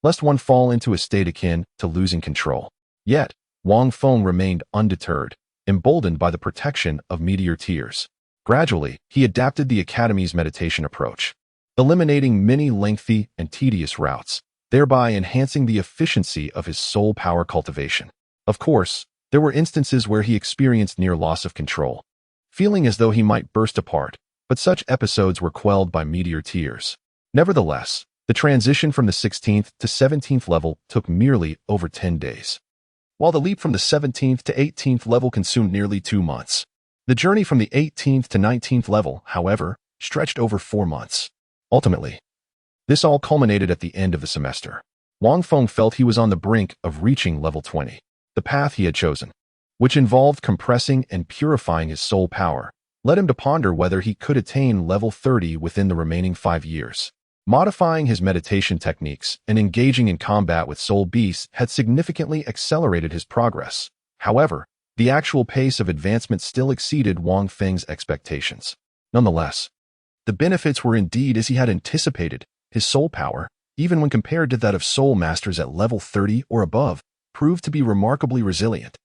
lest one fall into a state akin to losing control. Yet, Wang Feng remained undeterred, emboldened by the protection of Meteor Tears. Gradually, he adapted the Academy's meditation approach, eliminating many lengthy and tedious routes, thereby enhancing the efficiency of his soul power cultivation. Of course, there were instances where he experienced near loss of control, feeling as though he might burst apart, but such episodes were quelled by Meteor Tears. Nevertheless, the transition from the 16th to 17th level took merely over 10 days, while the leap from the 17th to 18th level consumed nearly 2 months. The journey from the 18th to 19th level, however, stretched over 4 months. Ultimately, this all culminated at the end of the semester. Wang Feng felt he was on the brink of reaching level 20. The path he had chosen, which involved compressing and purifying his soul power, led him to ponder whether he could attain level 30 within the remaining 5 years. Modifying his meditation techniques and engaging in combat with soul beasts had significantly accelerated his progress. However, the actual pace of advancement still exceeded Wang Feng's expectations. Nonetheless, the benefits were indeed as he had anticipated. His soul power, even when compared to that of soul masters at level 30 or above, proved to be remarkably resilient.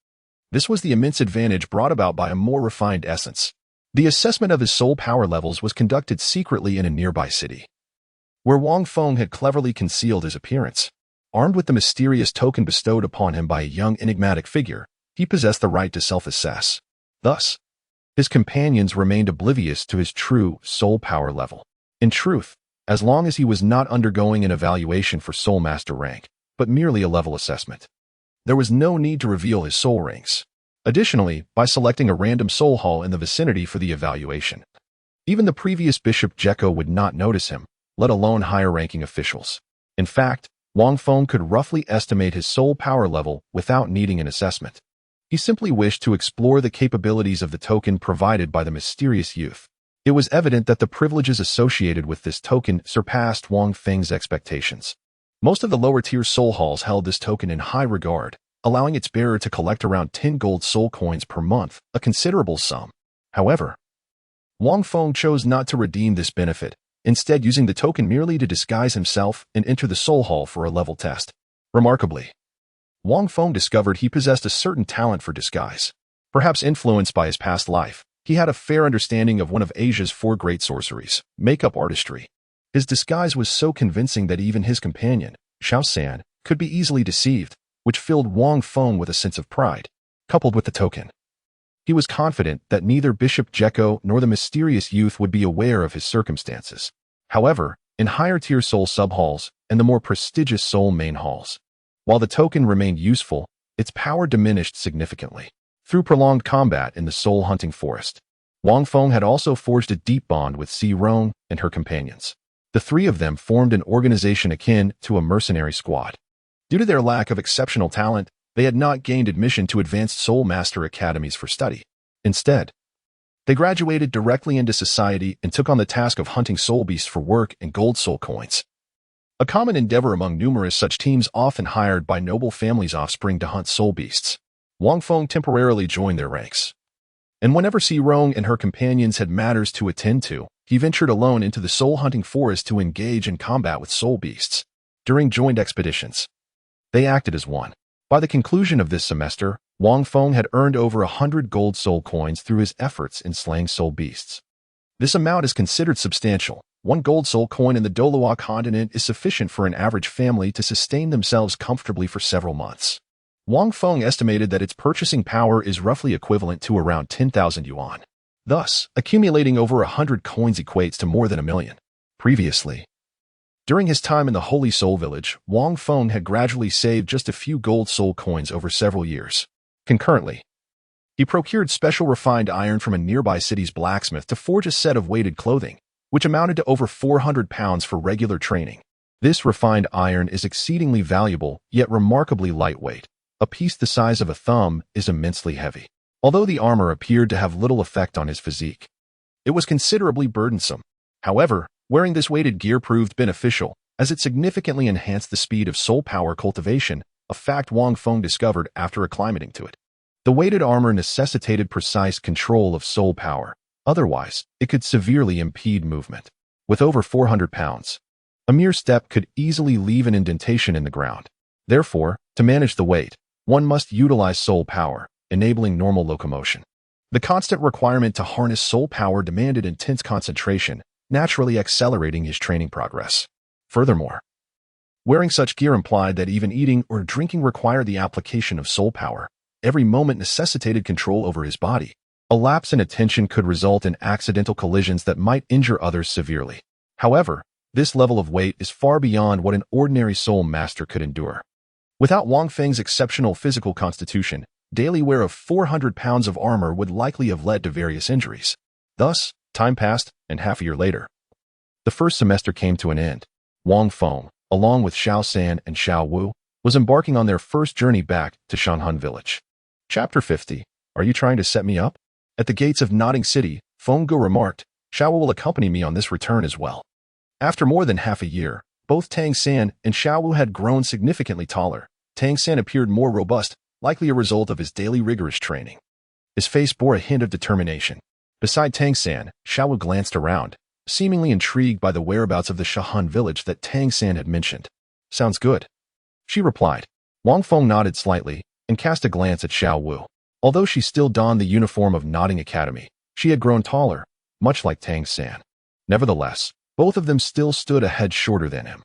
This was the immense advantage brought about by a more refined essence. The assessment of his soul power levels was conducted secretly in a nearby city, where Wang Feng had cleverly concealed his appearance. Armed with the mysterious token bestowed upon him by a young enigmatic figure, he possessed the right to self-assess. Thus, his companions remained oblivious to his true soul power level. In truth, as long as he was not undergoing an evaluation for soul master rank, but merely a level assessment, there was no need to reveal his soul ranks. Additionally, by selecting a random soul hall in the vicinity for the evaluation, even the previous Bishop Jekko would not notice him, let alone higher-ranking officials. In fact, Wang Feng could roughly estimate his soul power level without needing an assessment. He simply wished to explore the capabilities of the token provided by the mysterious youth. It was evident that the privileges associated with this token surpassed Wang Feng's expectations. Most of the lower-tier soul halls held this token in high regard, allowing its bearer to collect around 10 gold soul coins per month, a considerable sum. However, Wang Feng chose not to redeem this benefit, instead using the token merely to disguise himself and enter the soul hall for a level test. Remarkably, Wang Feng discovered he possessed a certain talent for disguise. Perhaps influenced by his past life, he had a fair understanding of one of Asia's 4 great sorceries, makeup artistry. His disguise was so convincing that even his companion, Xiao San, could be easily deceived, which filled Wang Feng with a sense of pride. Coupled with the token, he was confident that neither Bishop Jekko nor the mysterious youth would be aware of his circumstances. However, in higher-tier soul subhalls and the more prestigious soul main halls, while the token remained useful, its power diminished significantly. Through prolonged combat in the soul-hunting forest, Wang Feng had also forged a deep bond with Si Rong and her companions. The 3 of them formed an organization akin to a mercenary squad. Due to their lack of exceptional talent, they had not gained admission to advanced soul master academies for study. Instead, They graduated directly into society and took on the task of hunting soul beasts for work and gold soul coins. A common endeavor among numerous such teams often hired by noble families' offspring to hunt soul beasts. Wang Feng temporarily joined their ranks. And whenever Si Rong and her companions had matters to attend to, he ventured alone into the soul-hunting forest to engage in combat with soul beasts. During joint expeditions, they acted as one. By the conclusion of this semester, Wang Feng had earned over 100 gold soul coins through his efforts in slaying soul beasts. This amount is considered substantial. 1 gold soul coin in the Douluo Continent is sufficient for an average family to sustain themselves comfortably for several months. Wang Feng estimated that its purchasing power is roughly equivalent to around 10,000 yuan. Thus, accumulating over 100 coins equates to more than 1 million. Previously, during his time in the Holy Soul Village, Wang Feng had gradually saved just a few gold soul coins over several years. Concurrently, he procured special refined iron from a nearby city's blacksmith to forge a set of weighted clothing, which amounted to over 400 pounds for regular training. This refined iron is exceedingly valuable, yet remarkably lightweight. A piece the size of a thumb is immensely heavy. Although the armor appeared to have little effect on his physique, it was considerably burdensome. However, wearing this weighted gear proved beneficial, as it significantly enhanced the speed of soul power cultivation, a fact Wang Feng discovered after acclimating to it. The weighted armor necessitated precise control of soul power. Otherwise, it could severely impede movement. With over 400 pounds, a mere step could easily leave an indentation in the ground. Therefore, to manage the weight, one must utilize soul power, enabling normal locomotion. The constant requirement to harness soul power demanded intense concentration, naturally accelerating his training progress. Furthermore, wearing such gear implied that even eating or drinking required the application of soul power. Every moment necessitated control over his body. A lapse in attention could result in accidental collisions that might injure others severely. However, this level of weight is far beyond what an ordinary soul master could endure. Without Wang Feng's exceptional physical constitution, daily wear of 400 pounds of armor would likely have led to various injuries. Thus, time passed, and half a year later, the first semester came to an end. Wang Feng, along with Xiao San and Xiao Wu, was embarking on their first journey back to Shanhan Village. Chapter 50. Are you trying to set me up? At the gates of Nodding City, Feng Gu remarked, Xiao Wu will accompany me on this return as well. After more than half a year, both Tang San and Xiao Wu had grown significantly taller. Tang San appeared more robust, likely a result of his daily rigorous training. His face bore a hint of determination. Beside Tang San, Xiao Wu glanced around, seemingly intrigued by the whereabouts of the Shahan village that Tang San had mentioned. Sounds good, she replied. Wang Feng nodded slightly and cast a glance at Xiao Wu. Although she still donned the uniform of Nodding Academy, she had grown taller, much like Tang San. Nevertheless, both of them still stood a head shorter than him.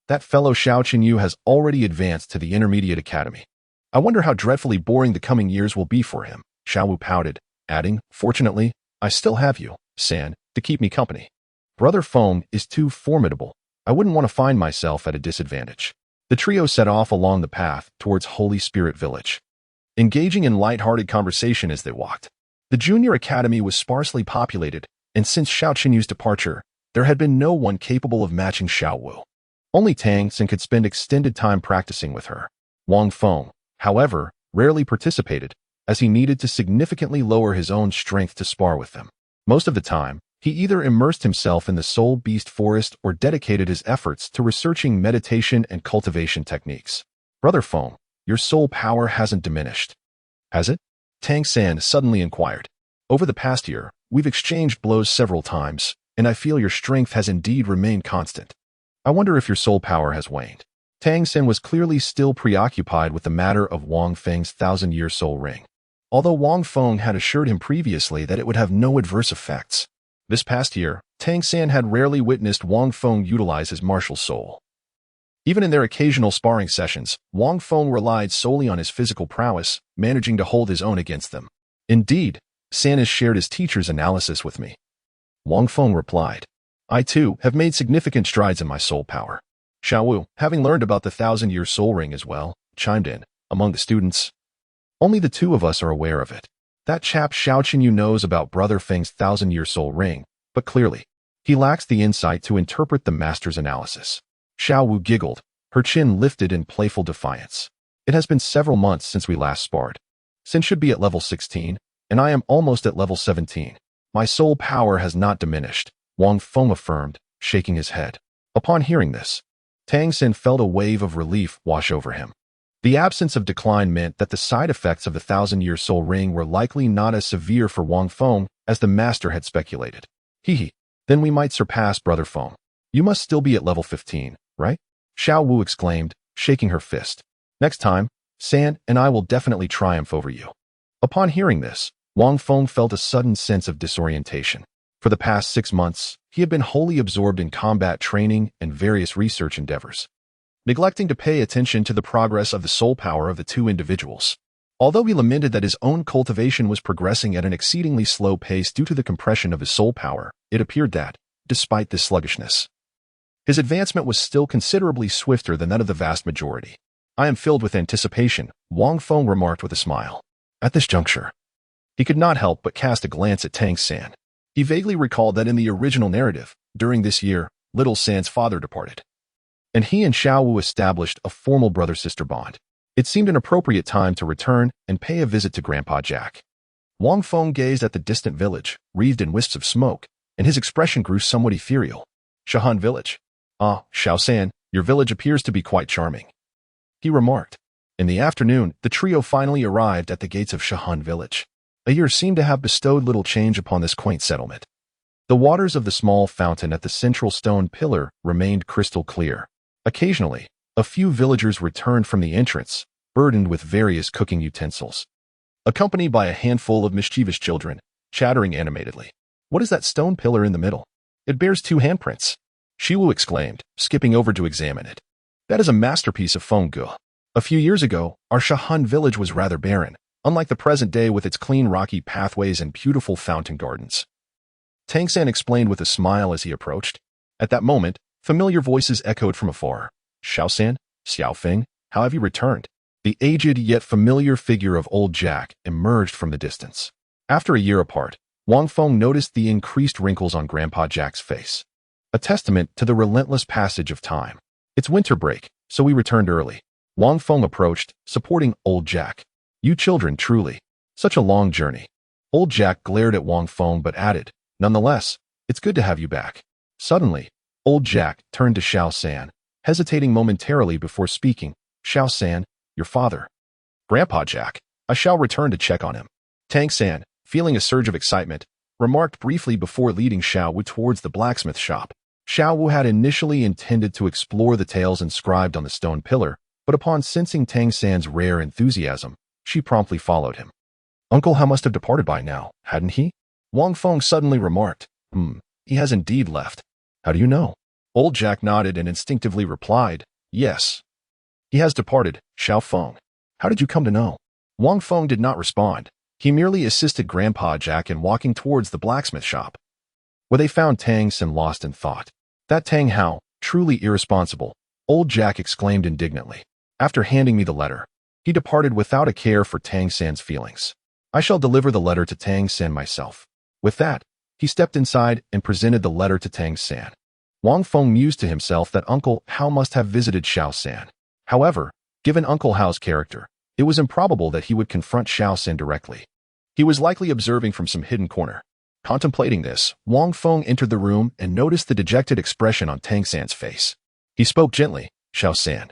That fellow Xiao Qinyu has already advanced to the Intermediate Academy. I wonder how dreadfully boring the coming years will be for him. Xiao Wu pouted, adding, Fortunately, I still have you, San, to keep me company. Brother Feng is too formidable. I wouldn't want to find myself at a disadvantage. The trio set off along the path towards Holy Spirit Village, engaging in light-hearted conversation as they walked. The junior academy was sparsely populated, and since Xiao Qinyu's departure, there had been no one capable of matching Xiao Wu. Only Tang San could spend extended time practicing with her. Wang Feng, however, rarely participated, as he needed to significantly lower his own strength to spar with them. Most of the time, he either immersed himself in the Soul Beast Forest or dedicated his efforts to researching meditation and cultivation techniques. Brother Feng, your soul power hasn't diminished, has it? Tang San suddenly inquired. Over the past year, we've exchanged blows several times, and I feel your strength has indeed remained constant. I wonder if your soul power has waned. Tang San was clearly still preoccupied with the matter of Wang Feng's 1,000-year soul ring. Although Wang Feng had assured him previously that it would have no adverse effects, this past year, Tang San had rarely witnessed Wang Feng utilize his martial soul. Even in their occasional sparring sessions, Wang Feng relied solely on his physical prowess, managing to hold his own against them. Indeed, San has shared his teacher's analysis with me. Wang Feng replied, I too have made significant strides in my soul power. Xiao Wu, having learned about the 1,000-year soul ring as well, chimed in. Among the students, only the two of us are aware of it. That chap Xiao Qinyu knows about Brother Feng's 1,000-year soul ring, but clearly, he lacks the insight to interpret the master's analysis. Xiao Wu giggled, her chin lifted in playful defiance. It has been several months since we last sparred. Sin should be at level 16. and I am almost at level 17. My soul power has not diminished, Wang Feng affirmed, shaking his head. Upon hearing this, Tangan felt a wave of relief wash over him. The absence of decline meant that the side effects of the 1,000-year soul ring were likely not as severe for Wang Feng as the master had speculated. Hee. Then we might surpass Brother Feng. You must still be at level 15, right? Xiao Wu exclaimed, shaking her fist. Next time, San and I will definitely triumph over you. Upon hearing this, Wang Feng felt a sudden sense of disorientation. For the past 6 months, he had been wholly absorbed in combat training and various research endeavors, neglecting to pay attention to the progress of the soul power of the two individuals. Although he lamented that his own cultivation was progressing at an exceedingly slow pace due to the compression of his soul power, it appeared that, despite this sluggishness, his advancement was still considerably swifter than that of the vast majority. I am filled with anticipation, Wang Feng remarked with a smile. At this juncture, he could not help but cast a glance at Tang San. He vaguely recalled that in the original narrative, during this year, Little San's father departed, and he and Xiao Wu established a formal brother-sister bond. It seemed an appropriate time to return and pay a visit to Grandpa Jack. Wang Feng gazed at the distant village, wreathed in wisps of smoke, and his expression grew somewhat ethereal. Shahan Village. Ah, Xiao San, your village appears to be quite charming, he remarked. In the afternoon, the trio finally arrived at the gates of Shahan Village. A year seemed to have bestowed little change upon this quaint settlement. The waters of the small fountain at the central stone pillar remained crystal clear. Occasionally, a few villagers returned from the entrance, burdened with various cooking utensils, accompanied by a handful of mischievous children, chattering animatedly. What is that stone pillar in the middle? It bears 2 handprints, Shiwu exclaimed, skipping over to examine it. That is a masterpiece of Fenggu. A few years ago, our Shahan village was rather barren, unlike the present day with its clean rocky pathways and beautiful fountain gardens. Tangan explained with a smile as he approached. At that moment, familiar voices echoed from afar. Xiao San, Xiao Feng, how have you returned? The aged yet familiar figure of old Jack emerged from the distance. After a year apart, Wang Feng noticed the increased wrinkles on Grandpa Jack's face, a testament to the relentless passage of time. It's winter break, so we returned early. Wang Feng approached, supporting old Jack. You children, truly. Such a long journey. Old Jack glared at Wang Feng but added, nonetheless, it's good to have you back. Suddenly, old Jack turned to Xiao San, hesitating momentarily before speaking. Xiao San, your father. Grandpa Jack, I shall return to check on him. Tang San, feeling a surge of excitement, remarked briefly before leading Xiao Wu towards the blacksmith shop. Xiao Wu had initially intended to explore the tales inscribed on the stone pillar, but upon sensing Tang San's rare enthusiasm, she promptly followed him. Uncle Hao must have departed by now, hadn't he? Wang Feng suddenly remarked. He has indeed left. How do you know? Old Jack nodded and instinctively replied, yes. He has departed, Xiao Feng. How did you come to know? Wang Feng did not respond. He merely assisted Grandpa Jack in walking towards the blacksmith shop, where they found Tang San lost in thought. That Tanghao, truly irresponsible, old Jack exclaimed indignantly. After handing me the letter, he departed without a care for Tang San's feelings. I shall deliver the letter to Tang San myself. With that, he stepped inside and presented the letter to Tang San. Wang Feng mused to himself that Uncle Hao must have visited Xiao San. However, given Uncle Hao's character, it was improbable that he would confront Xiao San directly. He was likely observing from some hidden corner. Contemplating this, Wang Feng entered the room and noticed the dejected expression on Tang San's face. He spoke gently, Xiao San.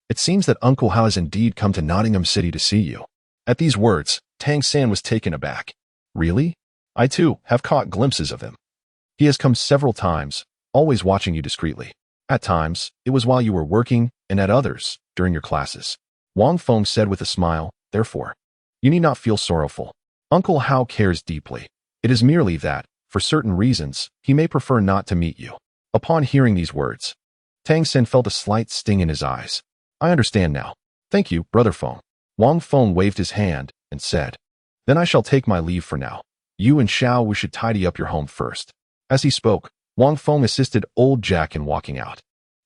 It seems that Uncle Hao has indeed come to Nottingham City to see you. At these words, Tang San was taken aback. Really? I too have caught glimpses of him. He has come several times, always watching you discreetly. At times, it was while you were working, and at others, during your classes. Wang Feng said with a smile, therefore, you need not feel sorrowful. Uncle Hao cares deeply. It is merely that, for certain reasons, he may prefer not to meet you. Upon hearing these words, Tang San felt a slight sting in his eyes. I understand now. Thank you, Brother Feng. Wang Feng waved his hand and said, then I shall take my leave for now. You and Xiao Wu should tidy up your home first. As he spoke, Wang Feng assisted old Jack in walking out.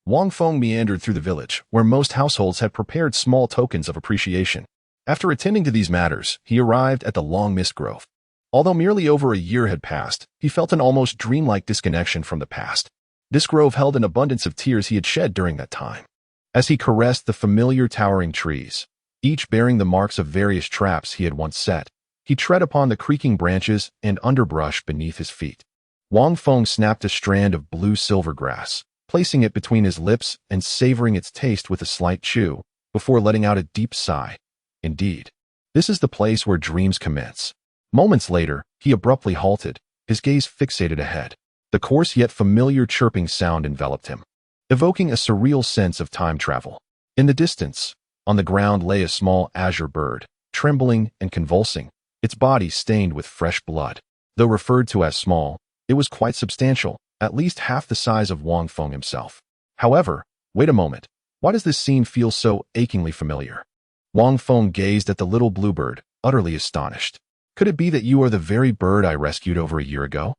Wang Feng meandered through the village, where most households had prepared small tokens of appreciation. After attending to these matters, he arrived at the long-missed grove. Although merely over a year had passed, he felt an almost dreamlike disconnection from the past. This grove held an abundance of tears he had shed during that time. As he caressed the familiar towering trees, each bearing the marks of various traps he had once set, He tread upon the creaking branches and underbrush beneath his feet. Wang Feng snapped a strand of blue-silver grass, placing it between his lips and savoring its taste with a slight chew, before letting out a deep sigh. Indeed, this is the place where dreams commence. Moments later, he abruptly halted, his gaze fixated ahead. The coarse yet familiar chirping sound enveloped him, evoking a surreal sense of time travel. In the distance, on the ground lay a small azure bird, trembling and convulsing, its body stained with fresh blood. Though referred to as small, it was quite substantial, at least half the size of Wang Feng himself. However, wait a moment, why does this scene feel so achingly familiar? Wang Feng gazed at the little bluebird, utterly astonished. Could it be that you are the very bird I rescued over a year ago?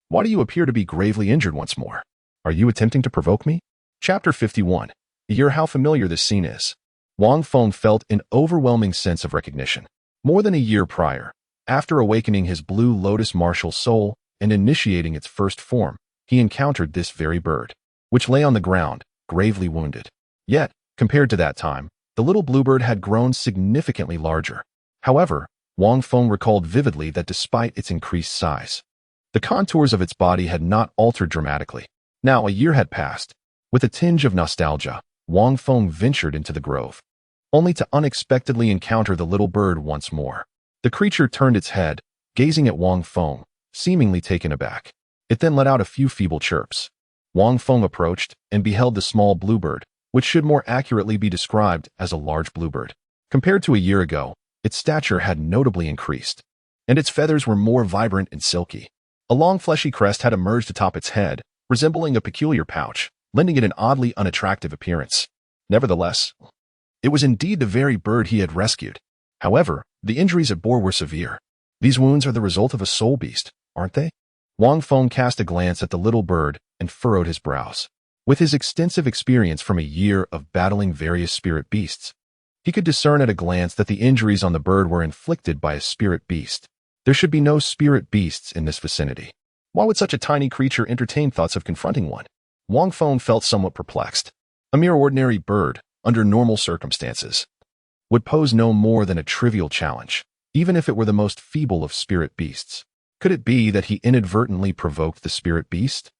Why do you appear to be gravely injured once more? Are you attempting to provoke me? Chapter 51. Hear how familiar this scene is. Wang Feng felt an overwhelming sense of recognition. More than a year prior, after awakening his Blue Lotus martial soul and initiating its first form, he encountered this very bird, which lay on the ground, gravely wounded. Yet, compared to that time, the little bluebird had grown significantly larger. However, Wang Feng recalled vividly that despite its increased size, the contours of its body had not altered dramatically. Now a year had passed. With a tinge of nostalgia, Wang Feng ventured into the grove, only to unexpectedly encounter the little bird once more. The creature turned its head, gazing at Wang Feng, seemingly taken aback. It then let out a few feeble chirps. Wang Feng approached and beheld the small bluebird, which should more accurately be described as a large bluebird. Compared to a year ago, its stature had notably increased, and its feathers were more vibrant and silky. A long fleshy crest had emerged atop its head, resembling a peculiar pouch, lending it an oddly unattractive appearance. Nevertheless, it was indeed the very bird he had rescued. However, the injuries it bore were severe. These wounds are the result of a soul beast, aren't they? Wang Feng cast a glance at the little bird and furrowed his brows. With his extensive experience from a year of battling various spirit beasts, he could discern at a glance that the injuries on the bird were inflicted by a spirit beast. There should be no spirit beasts in this vicinity. Why would such a tiny creature entertain thoughts of confronting one? Wang Feng felt somewhat perplexed. A mere ordinary bird, under normal circumstances, would pose no more than a trivial challenge, even if it were the most feeble of spirit beasts. Could it be that he inadvertently provoked the spirit beast?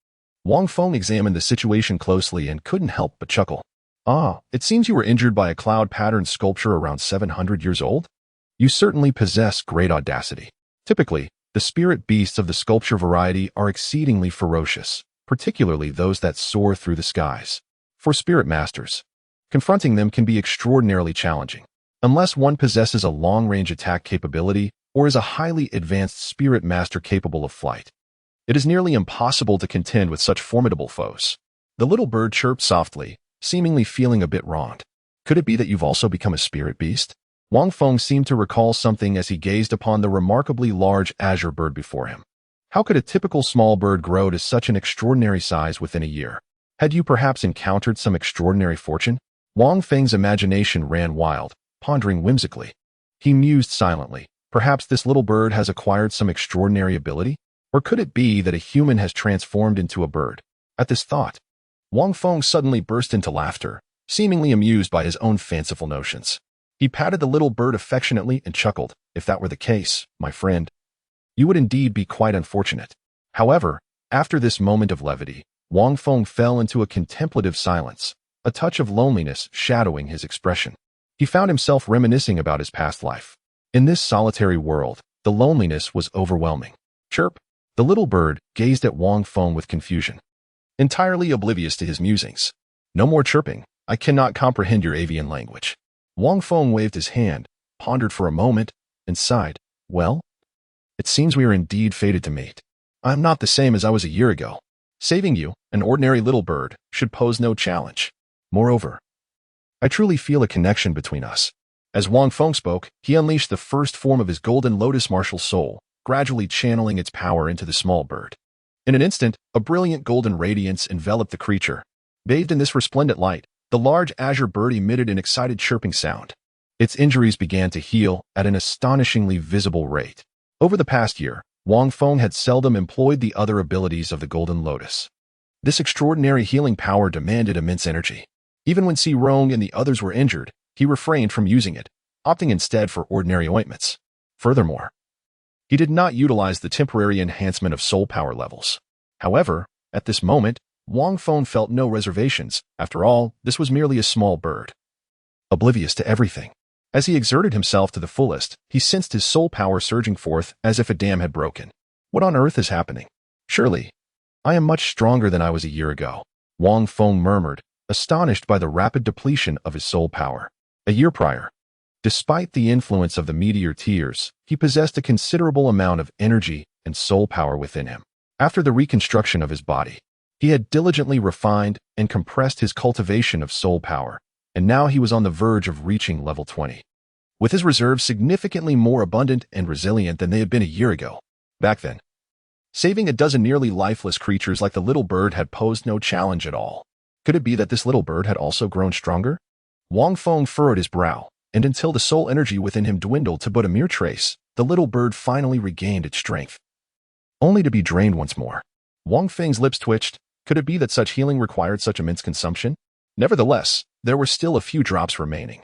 Wang Feng examined the situation closely and couldn't help but chuckle. Ah, it seems you were injured by a cloud-patterned sculpture around 700 years old? You certainly possess great audacity. Typically, the spirit beasts of the sculpture variety are exceedingly ferocious, particularly those that soar through the skies. For spirit masters, confronting them can be extraordinarily challenging, unless one possesses a long-range attack capability or is a highly advanced spirit master capable of flight. It is nearly impossible to contend with such formidable foes. The little bird chirped softly, seemingly feeling a bit wronged. Could it be that you've also become a spirit beast? Wang Feng seemed to recall something as he gazed upon the remarkably large azure bird before him. How could a typical small bird grow to such an extraordinary size within a year? Had you perhaps encountered some extraordinary fortune? Wang Feng's imagination ran wild, pondering whimsically. He mused silently. Perhaps this little bird has acquired some extraordinary ability? Or could it be that a human has transformed into a bird? At this thought, Wang Feng suddenly burst into laughter, seemingly amused by his own fanciful notions. He patted the little bird affectionately and chuckled. If that were the case, my friend, you would indeed be quite unfortunate. However, after this moment of levity, Wang Feng fell into a contemplative silence, a touch of loneliness shadowing his expression. He found himself reminiscing about his past life. In this solitary world, the loneliness was overwhelming. Chirp! The little bird gazed at Wang Feng with confusion, entirely oblivious to his musings. No more chirping. I cannot comprehend your avian language. Wang Feng waved his hand, pondered for a moment, and sighed. Well, it seems we are indeed fated to meet. I am not the same as I was a year ago. Saving you, an ordinary little bird, should pose no challenge. Moreover, I truly feel a connection between us. As Wang Feng spoke, he unleashed the first form of his golden lotus martial soul, gradually channeling its power into the small bird. In an instant, a brilliant golden radiance enveloped the creature. Bathed in this resplendent light, the large azure bird emitted an excited chirping sound. Its injuries began to heal at an astonishingly visible rate. Over the past year, Wang Feng had seldom employed the other abilities of the Golden Lotus. This extraordinary healing power demanded immense energy. Even when Si Rong and the others were injured, he refrained from using it, opting instead for ordinary ointments. Furthermore, He did not utilize the temporary enhancement of soul power levels. However, at this moment, Wang Feng felt no reservations. After all, this was merely a small bird, oblivious to everything. As he exerted himself to the fullest, he sensed his soul power surging forth as if a dam had broken. What on earth is happening? Surely, I am much stronger than I was a year ago, Wang Feng murmured, astonished by the rapid depletion of his soul power. A year prior, despite the influence of the Meteor Tears, he possessed a considerable amount of energy and soul power within him. After the reconstruction of his body, he had diligently refined and compressed his cultivation of soul power, and now he was on the verge of reaching level 20. With his reserves significantly more abundant and resilient than they had been a year ago. Back then, saving a dozen nearly lifeless creatures like the little bird had posed no challenge at all. Could it be that this little bird had also grown stronger? Wang Feng furrowed his brow, and until the soul energy within him dwindled to but a mere trace, the little bird finally regained its strength, only to be drained once more. Wang Feng's lips twitched. Could it be that such healing required such immense consumption? Nevertheless, there were still a few drops remaining.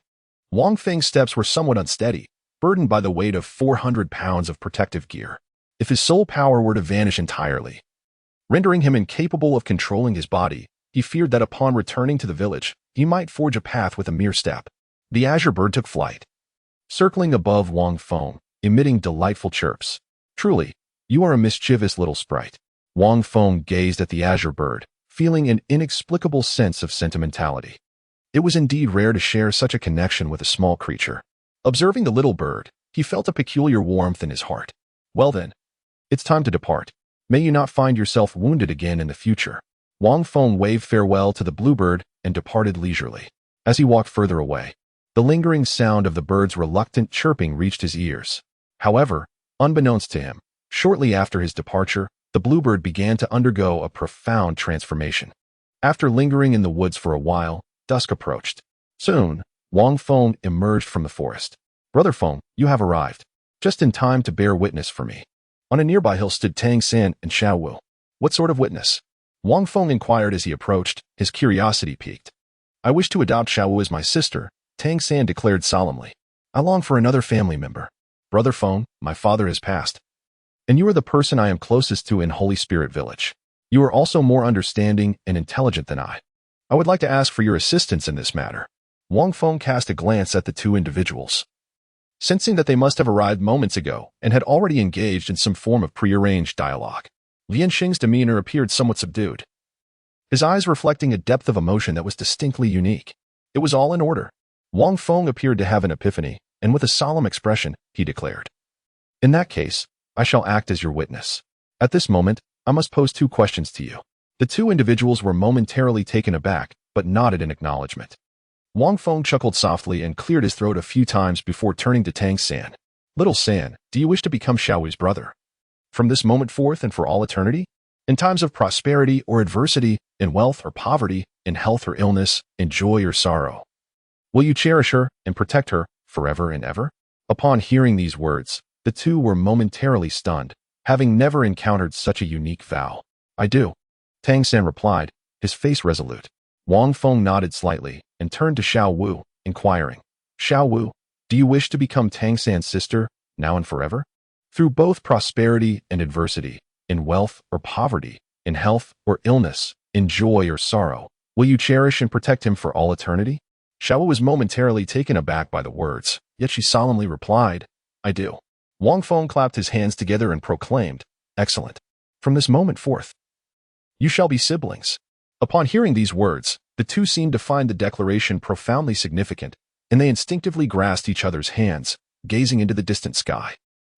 Wang Feng's steps were somewhat unsteady, burdened by the weight of 400 pounds of protective gear. If his soul power were to vanish entirely, rendering him incapable of controlling his body, he feared that upon returning to the village, he might forge a path with a mere step. The azure bird took flight, circling above Wang Feng, emitting delightful chirps. Truly, you are a mischievous little sprite. Wang Feng gazed at the azure bird, feeling an inexplicable sense of sentimentality. It was indeed rare to share such a connection with a small creature. Observing the little bird, he felt a peculiar warmth in his heart. Well then, it's time to depart. May you not find yourself wounded again in the future. Wang Feng waved farewell to the bluebird and departed leisurely. As he walked further away, the lingering sound of the bird's reluctant chirping reached his ears. However, unbeknownst to him, shortly after his departure, the bluebird began to undergo a profound transformation. After lingering in the woods for a while, dusk approached. Soon, Wang Feng emerged from the forest. Brother Feng, you have arrived. Just in time to bear witness for me. On a nearby hill stood Tangan and Xiaowu. What sort of witness? Wang Feng inquired as he approached, his curiosity piqued. I wish to adopt Xiaowu as my sister, Tangan declared solemnly. I long for another family member. Brother Feng, my father has passed, and you are the person I am closest to in Holy Spirit Village. You are also more understanding and intelligent than I. I would like to ask for your assistance in this matter. Wang Feng cast a glance at the two individuals. Sensing that they must have arrived moments ago and had already engaged in some form of prearranged dialogue, Lian Xing's demeanor appeared somewhat subdued, his eyes reflecting a depth of emotion that was distinctly unique. It was all in order. Wang Feng appeared to have an epiphany, and with a solemn expression, he declared, in that case, I shall act as your witness. At this moment, I must pose two questions to you. The two individuals were momentarily taken aback, but nodded in acknowledgement. Wang Feng chuckled softly and cleared his throat a few times before turning to Tangan. Little San, do you wish to become Xiaowu's brother? From this moment forth and for all eternity? In times of prosperity or adversity, in wealth or poverty, in health or illness, in joy or sorrow. Will you cherish her and protect her forever and ever? Upon hearing these words, the two were momentarily stunned, having never encountered such a unique vow. I do. Tangan replied, his face resolute. Wang Feng nodded slightly and turned to Xiaowu, inquiring, Xiaowu, do you wish to become Tangan's sister, now and forever? Through both prosperity and adversity, in wealth or poverty, in health or illness, in joy or sorrow, will you cherish and protect him for all eternity? Xiaowu was momentarily taken aback by the words, yet she solemnly replied, I do. Wang Feng clapped his hands together and proclaimed, excellent. From this moment forth, you shall be siblings. Upon hearing these words, the two seemed to find the declaration profoundly significant, and they instinctively grasped each other's hands, gazing into the distant sky.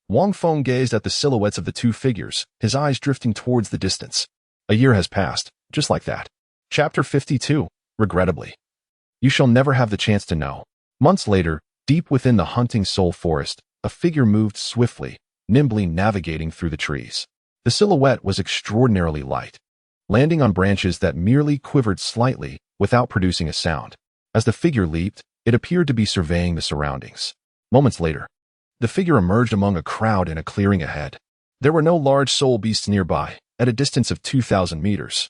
Wang Feng gazed at the silhouettes of the two figures, his eyes drifting towards the distance. A year has passed, just like that. Chapter 52, regrettably. You shall never have the chance to know. Months later, deep within the hunting soul forest, a figure moved swiftly, nimbly navigating through the trees. The silhouette was extraordinarily light, landing on branches that merely quivered slightly without producing a sound. As the figure leaped, it appeared to be surveying the surroundings. Moments later, the figure emerged among a crowd in a clearing ahead. There were no large soul beasts nearby. At a distance of 2,000 meters,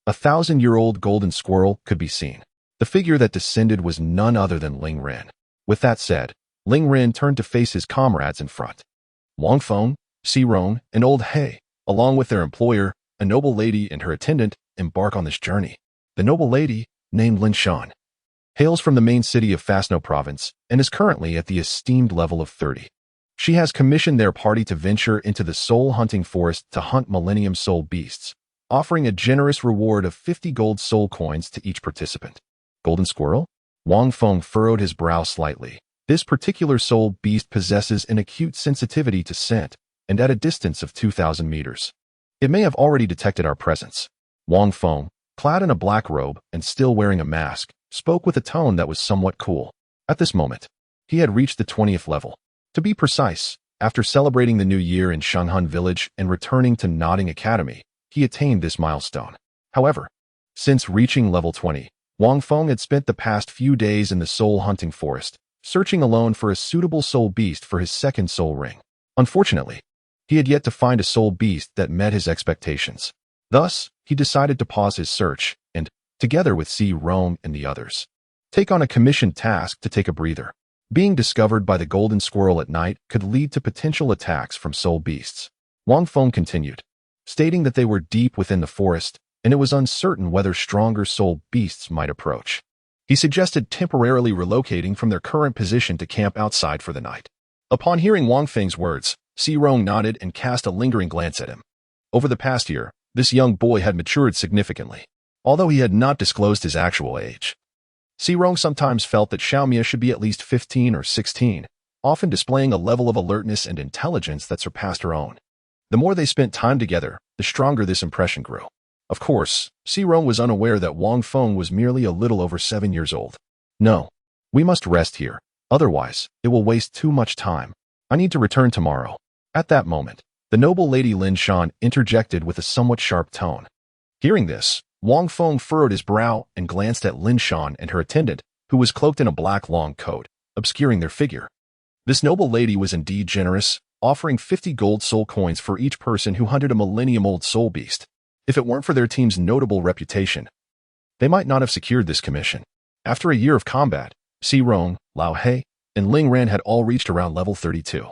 a 1,000-year-old golden squirrel could be seen. The figure that descended was none other than Ling Ren. With that said, Ling Ren turned to face his comrades in front. Wang Feng, Rong, and old He, along with their employer, a noble lady and her attendant, embark on this journey. The noble lady, named Lin Shan, hails from the main city of Fastno province and is currently at the esteemed level of 30. She has commissioned their party to venture into the soul-hunting forest to hunt Millennium Soul beasts, offering a generous reward of 50 gold soul coins to each participant. Golden Squirrel? Wang Feng furrowed his brow slightly. This particular soul beast possesses an acute sensitivity to scent, and at a distance of 2,000 meters. It may have already detected our presence. Wang Feng, clad in a black robe and still wearing a mask, spoke with a tone that was somewhat cool. At this moment, he had reached the 20th level. To be precise, after celebrating the new year in Shanghan Village and returning to Nodding Academy, he attained this milestone. However, since reaching level 20, Wang Feng had spent the past few days in the soul-hunting forest, searching alone for a suitable soul beast for his second soul ring. Unfortunately, he had yet to find a soul beast that met his expectations. Thus, he decided to pause his search and, together with Rong and the others, take on a commissioned task to take a breather. Being discovered by the golden squirrel at night could lead to potential attacks from soul beasts. Wang Feng continued, stating that they were deep within the forest, and it was uncertain whether stronger soul beasts might approach. He suggested temporarily relocating from their current position to camp outside for the night. Upon hearing Wang Feng's words, Rong nodded and cast a lingering glance at him. Over the past year, this young boy had matured significantly, although he had not disclosed his actual age. Rong sometimes felt that Xiaomia should be at least 15 or 16, often displaying a level of alertness and intelligence that surpassed her own. The more they spent time together, the stronger this impression grew. Of course, Rong was unaware that Wang Feng was merely a little over 7 years old. No, we must rest here. Otherwise, it will waste too much time. I need to return tomorrow. At that moment, the noble lady Lin Shan interjected with a somewhat sharp tone. Hearing this, Wang Feng furrowed his brow and glanced at Lin Shan and her attendant, who was cloaked in a black long coat, obscuring their figure. This noble lady was indeed generous, offering 50 gold soul coins for each person who hunted a millennium-old soul beast. If it weren't for their team's notable reputation, they might not have secured this commission. After a year of combat, Rong, Lao He, and Ling Ran had all reached around level 32.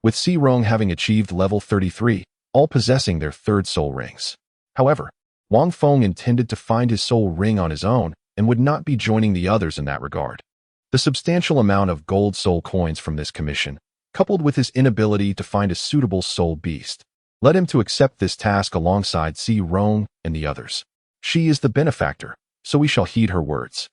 With Rong having achieved level 33, all possessing their third soul rings. However, Wang Feng intended to find his soul ring on his own and would not be joining the others in that regard. The substantial amount of gold soul coins from this commission, coupled with his inability to find a suitable soul beast, led him to accept this task alongside Rong and the others. She is the benefactor, so we shall heed her words.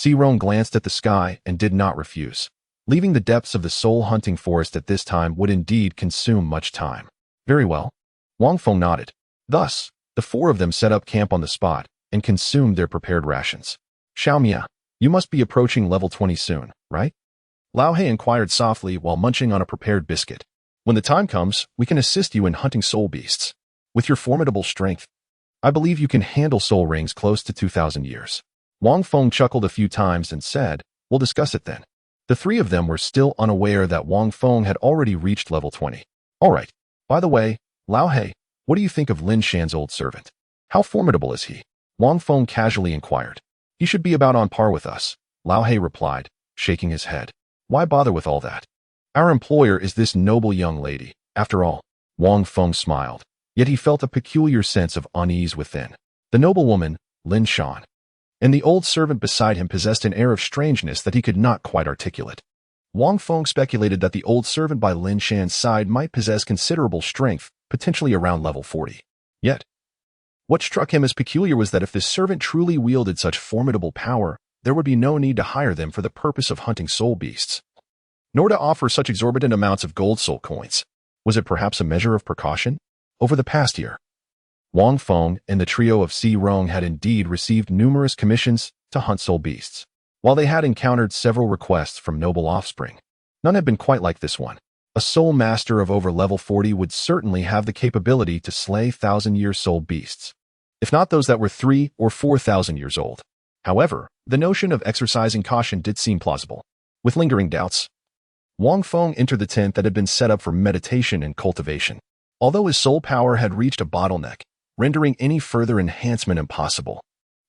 Rong glanced at the sky and did not refuse. Leaving the depths of the soul-hunting forest at this time would indeed consume much time. Very well. Wang Feng nodded. Thus, the four of them set up camp on the spot and consumed their prepared rations. Xiaomia, you must be approaching level 20 soon, right? Lao He inquired softly while munching on a prepared biscuit. When the time comes, we can assist you in hunting soul beasts. With your formidable strength, I believe you can handle soul rings close to 2,000 years. Wang Feng chuckled a few times and said, we'll discuss it then. The three of them were still unaware that Wang Feng had already reached level 20. All right. By the way, Lao He, what do you think of Lin Shan's old servant? How formidable is he? Wang Feng casually inquired. He should be about on par with us, Lao He replied, shaking his head. Why bother with all that? Our employer is this noble young lady. After all, Wang Feng smiled, yet he felt a peculiar sense of unease within. The noblewoman, Lin Shan, and the old servant beside him possessed an air of strangeness that he could not quite articulate. Wang Feng speculated that the old servant by Lin Shan's side might possess considerable strength, potentially around level 40. Yet, what struck him as peculiar was that if this servant truly wielded such formidable power, there would be no need to hire them for the purpose of hunting soul beasts, nor to offer such exorbitant amounts of gold soul coins. Was it perhaps a measure of precaution? Over the past year, Wang Feng and the trio of Rong had indeed received numerous commissions to hunt soul beasts. While they had encountered several requests from noble offspring, none had been quite like this one. A soul master of over level 40 would certainly have the capability to slay 1,000-year soul beasts, if not those that were 3,000 or 4,000 years old. However, the notion of exercising caution did seem plausible. With lingering doubts, Wang Feng entered the tent that had been set up for meditation and cultivation. Although his soul power had reached a bottleneck, rendering any further enhancement impossible,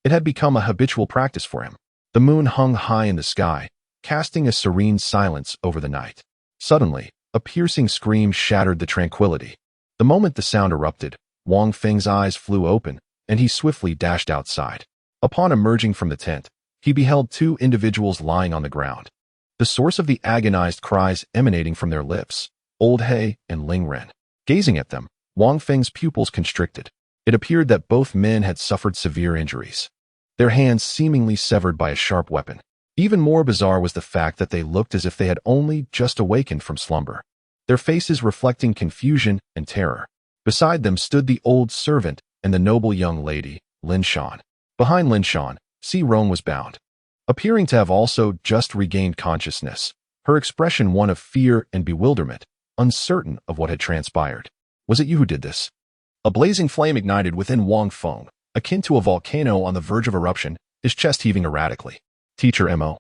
it had become a habitual practice for him. The moon hung high in the sky, casting a serene silence over the night. Suddenly, A piercing scream shattered the tranquility. The moment the sound erupted, Wang Feng's eyes flew open, and he swiftly dashed outside. Upon emerging from the tent, he beheld two individuals lying on the ground. The source of the agonized cries emanating from their lips, Old He and Ling Ren. Gazing at them, Wang Feng's pupils constricted. It appeared that both men had suffered severe injuries, their hands seemingly severed by a sharp weapon. Even more bizarre was the fact that they looked as if they had only just awakened from slumber, their faces reflecting confusion and terror. Beside them stood the old servant and the noble young lady, Lin Shan. Behind Lin Shan, Si Rong was bound, appearing to have also just regained consciousness, her expression one of fear and bewilderment, uncertain of what had transpired. Was it you who did this? A blazing flame ignited within Wang Feng, akin to a volcano on the verge of eruption, his chest heaving erratically. Teacher Mo,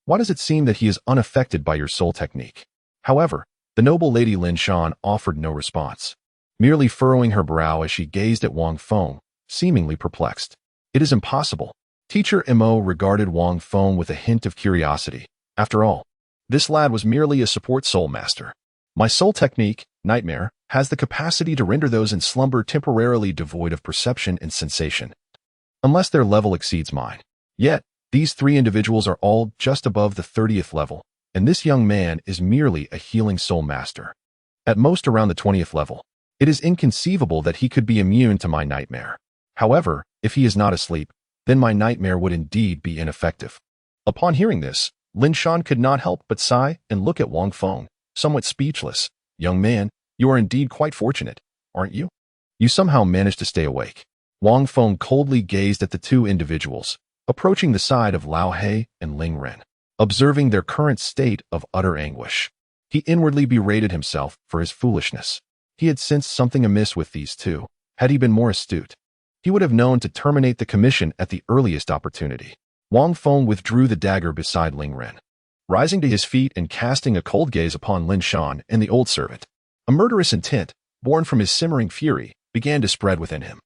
why does it seem that he is unaffected by your soul technique? However, the noble lady Lin Shan offered no response, merely furrowing her brow as she gazed at Wang Feng, seemingly perplexed. It is impossible. Teacher Mo regarded Wang Feng with a hint of curiosity. After all, this lad was merely a support soul master. My soul technique, Nightmare, has the capacity to render those in slumber temporarily devoid of perception and sensation, unless their level exceeds mine. Yet, these three individuals are all just above the 30th level, and this young man is merely a healing soul master, at most around the 20th level. It is inconceivable that he could be immune to my nightmare. However, if he is not asleep, then my nightmare would indeed be ineffective. Upon hearing this, Lin Shan could not help but sigh and look at Wang Feng, somewhat speechless. Young man, you are indeed quite fortunate, aren't you? You somehow managed to stay awake. Wang Feng coldly gazed at the two individuals, approaching the side of Lao He and Ling Ren, observing their current state of utter anguish. He inwardly berated himself for his foolishness. He had sensed something amiss with these two. Had he been more astute, he would have known to terminate the commission at the earliest opportunity. Wang Feng withdrew the dagger beside Ling Ren, rising to his feet and casting a cold gaze upon Lin Shan and the old servant. A murderous intent, born from his simmering fury, began to spread within him.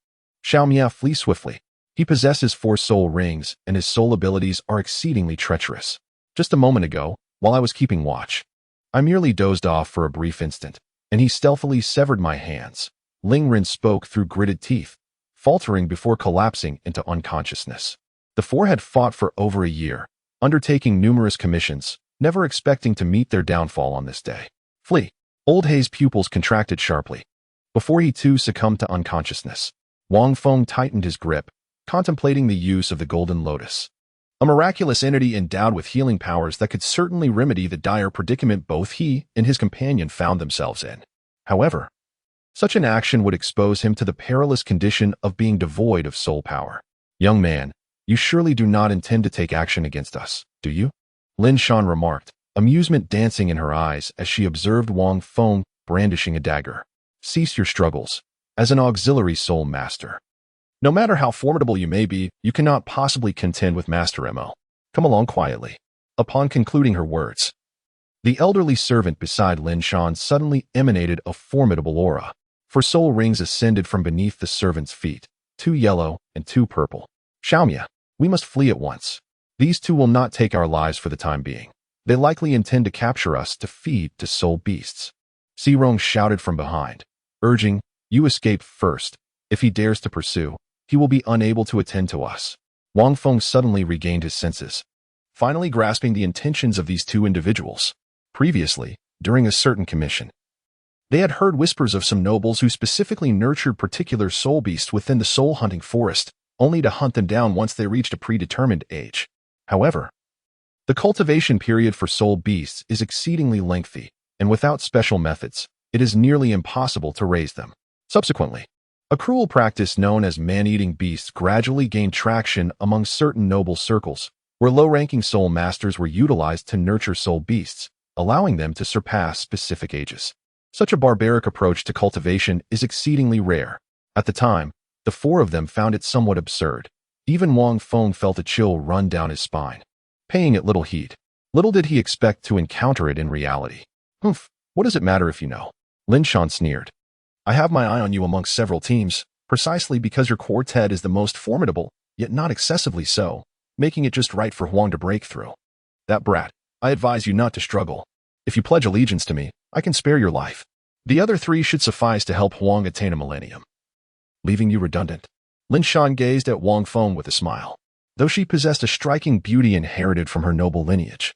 Xiao Mia, flee swiftly. He possesses 4 soul rings, and his soul abilities are exceedingly treacherous. Just a moment ago, while I was keeping watch, I merely dozed off for a brief instant, and he stealthily severed my hands. Ling Ren spoke through gritted teeth, faltering before collapsing into unconsciousness. The four had fought for over a year, undertaking numerous commissions, never expecting to meet their downfall on this day. Flee. Old He's pupils contracted sharply. Before he too succumbed to unconsciousness, Wang Feng tightened his grip, contemplating the use of the Golden Lotus, a miraculous entity endowed with healing powers that could certainly remedy the dire predicament both he and his companion found themselves in. However, such an action would expose him to the perilous condition of being devoid of soul power. Young man, you surely do not intend to take action against us, do you? Lin Shan remarked, amusement dancing in her eyes as she observed Wang Feng brandishing a dagger. Cease your struggles. As an auxiliary soul master, no matter how formidable you may be, you cannot possibly contend with Master Mo. Come along quietly. Upon concluding her words, the elderly servant beside Lin Shan suddenly emanated a formidable aura. 4 soul rings ascended from beneath the servant's feet, 2 yellow and 2 purple. Xiaomia, we must flee at once. These two will not take our lives for the time being. They likely intend to capture us to feed to soul beasts. Si Rong shouted from behind, urging, you escape first. If he dares to pursue, he will be unable to attend to us. Wang Feng suddenly regained his senses, finally grasping the intentions of these two individuals. Previously, during a certain commission, they had heard whispers of some nobles who specifically nurtured particular soul beasts within the soul-hunting forest, only to hunt them down once they reached a predetermined age. However, the cultivation period for soul beasts is exceedingly lengthy, and without special methods, it is nearly impossible to raise them. Subsequently, a cruel practice known as man-eating beasts gradually gained traction among certain noble circles, where low-ranking soul masters were utilized to nurture soul beasts, allowing them to surpass specific ages. Such a barbaric approach to cultivation is exceedingly rare. At the time, the 4 of them found it somewhat absurd. Even Wang Feng felt a chill run down his spine, paying it little heed. Little did he expect to encounter it in reality. Humph, what does it matter if you know? Lin Shan sneered. I have my eye on you amongst several teams, precisely because your quartet is the most formidable, yet not excessively so, making it just right for Huang to break through. That brat, I advise you not to struggle. If you pledge allegiance to me, I can spare your life. The other 3 should suffice to help Huang attain a millennium. Leaving you redundant. Lin Shan gazed at Wang Feng with a smile. Though she possessed a striking beauty inherited from her noble lineage,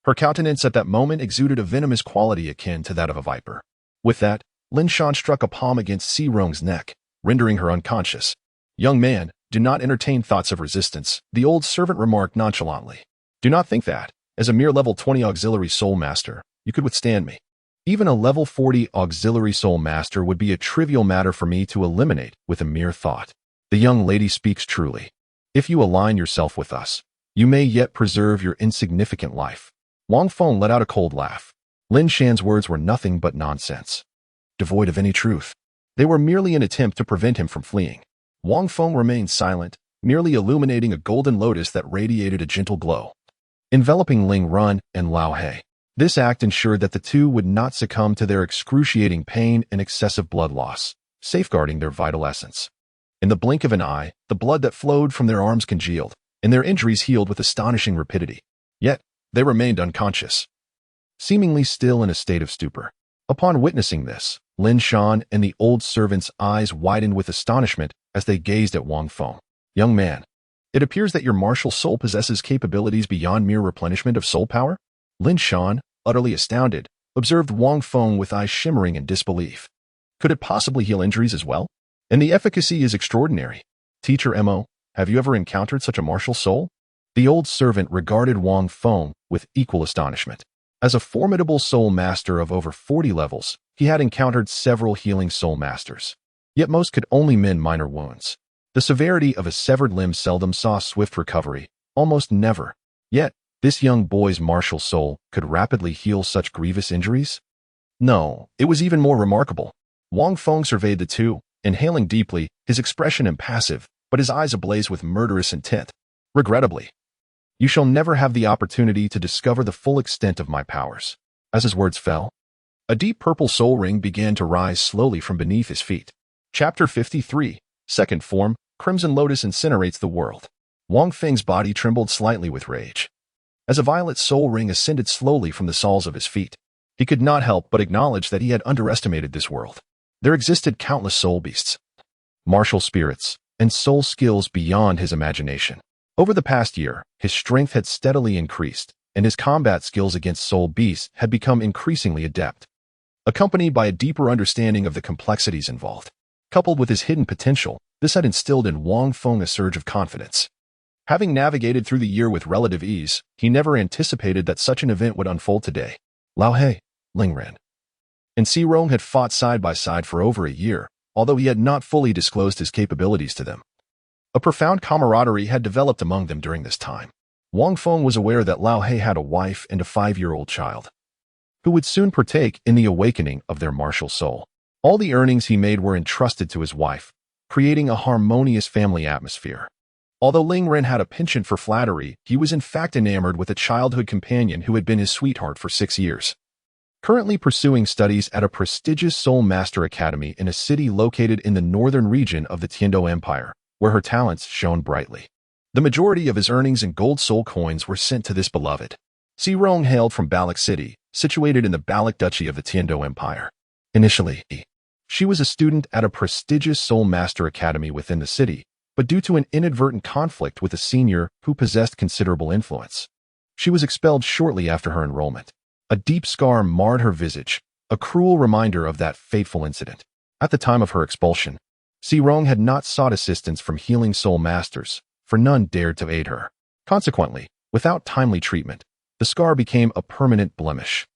her countenance at that moment exuded a venomous quality akin to that of a viper. With that, Lin Shan struck a palm against Si Rong's neck, rendering her unconscious. Young man, do not entertain thoughts of resistance, the old servant remarked nonchalantly. Do not think that, as a mere level 20 auxiliary soul master, you could withstand me. Even a level 40 auxiliary soul master would be a trivial matter for me to eliminate with a mere thought. The young lady speaks truly. If you align yourself with us, you may yet preserve your insignificant life. Wang Feng let out a cold laugh. Lin Shan's words were nothing but nonsense, devoid of any truth. They were merely an attempt to prevent him from fleeing. Wang Feng remained silent, merely illuminating a golden lotus that radiated a gentle glow, enveloping Ling Run and Lao He. This act ensured that the 2 would not succumb to their excruciating pain and excessive blood loss, safeguarding their vital essence. In the blink of an eye, the blood that flowed from their arms congealed, and their injuries healed with astonishing rapidity. Yet, they remained unconscious, seemingly still in a state of stupor. Upon witnessing this, Lin Shan and the old servant's eyes widened with astonishment as they gazed at Wang Feng. Young man, it appears that your martial soul possesses capabilities beyond mere replenishment of soul power? Lin Shan, utterly astounded, observed Wang Feng with eyes shimmering in disbelief. Could it possibly heal injuries as well? And the efficacy is extraordinary. Teacher Mo, have you ever encountered such a martial soul? The old servant regarded Wang Feng with equal astonishment. As a formidable soul master of over 40 levels, he had encountered several healing soul masters. Yet most could only mend minor wounds. The severity of a severed limb seldom saw swift recovery, almost never. Yet, this young boy's martial soul could rapidly heal such grievous injuries? No, it was even more remarkable. Wang Feng surveyed the 2, inhaling deeply, his expression impassive, but his eyes ablaze with murderous intent. Regrettably, you shall never have the opportunity to discover the full extent of my powers. As his words fell, a deep purple soul ring began to rise slowly from beneath his feet. Chapter 53, Second Form, Crimson Lotus incinerates the world. Wang Feng's body trembled slightly with rage. As a violet soul ring ascended slowly from the soles of his feet, he could not help but acknowledge that he had underestimated this world. There existed countless soul beasts, martial spirits, and soul skills beyond his imagination. Over the past year, his strength had steadily increased, and his combat skills against soul beasts had become increasingly adept, accompanied by a deeper understanding of the complexities involved. Coupled with his hidden potential, this had instilled in Wang Feng a surge of confidence. Having navigated through the year with relative ease, he never anticipated that such an event would unfold today. Lao He, Ling Ren, and Si Rong had fought side by side for over a year, although he had not fully disclosed his capabilities to them. A profound camaraderie had developed among them during this time. Wang Feng was aware that Lao He had a wife and a 5-year-old child, who would soon partake in the awakening of their martial soul. All the earnings he made were entrusted to his wife, creating a harmonious family atmosphere. Although Ling Ren had a penchant for flattery, he was in fact enamored with a childhood companion who had been his sweetheart for 6 years. Currently pursuing studies at a prestigious Soul Master Academy in a city located in the northern region of the Tiando Empire, where her talents shone brightly. The majority of his earnings in gold soul coins were sent to this beloved. Si Rong hailed from Balak City, situated in the Balak Duchy of the Tiando Empire. Initially, she was a student at a prestigious Soul Master Academy within the city, but due to an inadvertent conflict with a senior who possessed considerable influence, she was expelled shortly after her enrollment. A deep scar marred her visage, a cruel reminder of that fateful incident. At the time of her expulsion, Si Rong had not sought assistance from healing soul masters, for none dared to aid her. Consequently, without timely treatment, the scar became a permanent blemish.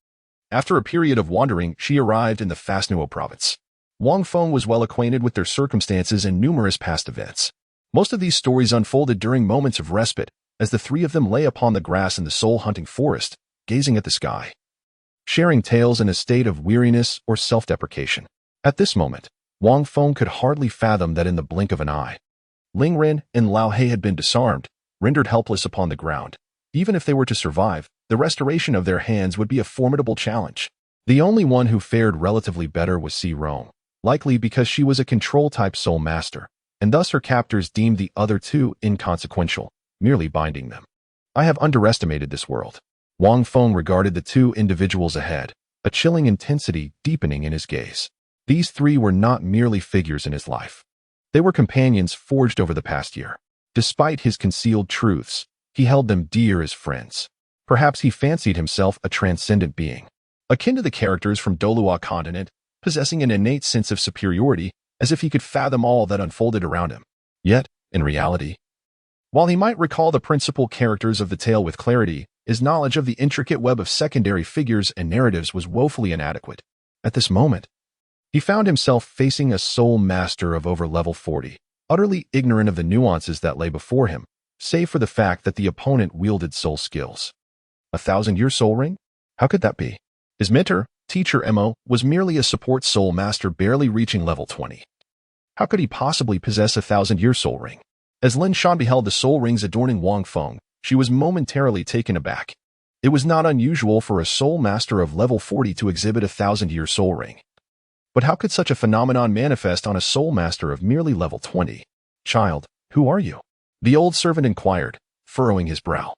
After a period of wandering, she arrived in the Fasnuo province. Wang Feng was well acquainted with their circumstances and numerous past events. Most of these stories unfolded during moments of respite, as the 3 of them lay upon the grass in the soul-hunting forest, gazing at the sky, sharing tales in a state of weariness or self-deprecation. At this moment, Wang Feng could hardly fathom that in the blink of an eye, Ling Ren and Lao He had been disarmed, rendered helpless upon the ground. Even if they were to survive, the restoration of their hands would be a formidable challenge. The only one who fared relatively better was Si Rong, likely because she was a control-type soul master, and thus her captors deemed the other 2 inconsequential, merely binding them. I have underestimated this world. Wang Feng regarded the 2 individuals ahead, a chilling intensity deepening in his gaze. These three were not merely figures in his life. They were companions forged over the past year. Despite his concealed truths, he held them dear as friends. Perhaps he fancied himself a transcendent being, akin to the characters from Douluo Continent, possessing an innate sense of superiority, as if he could fathom all that unfolded around him. Yet, in reality, while he might recall the principal characters of the tale with clarity, his knowledge of the intricate web of secondary figures and narratives was woefully inadequate. At this moment, he found himself facing a soul master of over level 40, utterly ignorant of the nuances that lay before him, save for the fact that the opponent wielded soul skills. 1,000-year soul ring? How could that be? His mentor, teacher Mo, was merely a support soul master barely reaching level 20. How could he possibly possess 1,000-year soul ring? As Lin Shan beheld the soul rings adorning Wang Feng, she was momentarily taken aback. It was not unusual for a soul master of level 40 to exhibit 1,000-year soul ring. But how could such a phenomenon manifest on a soul master of merely level 20? Child, who are you? The old servant inquired, furrowing his brow.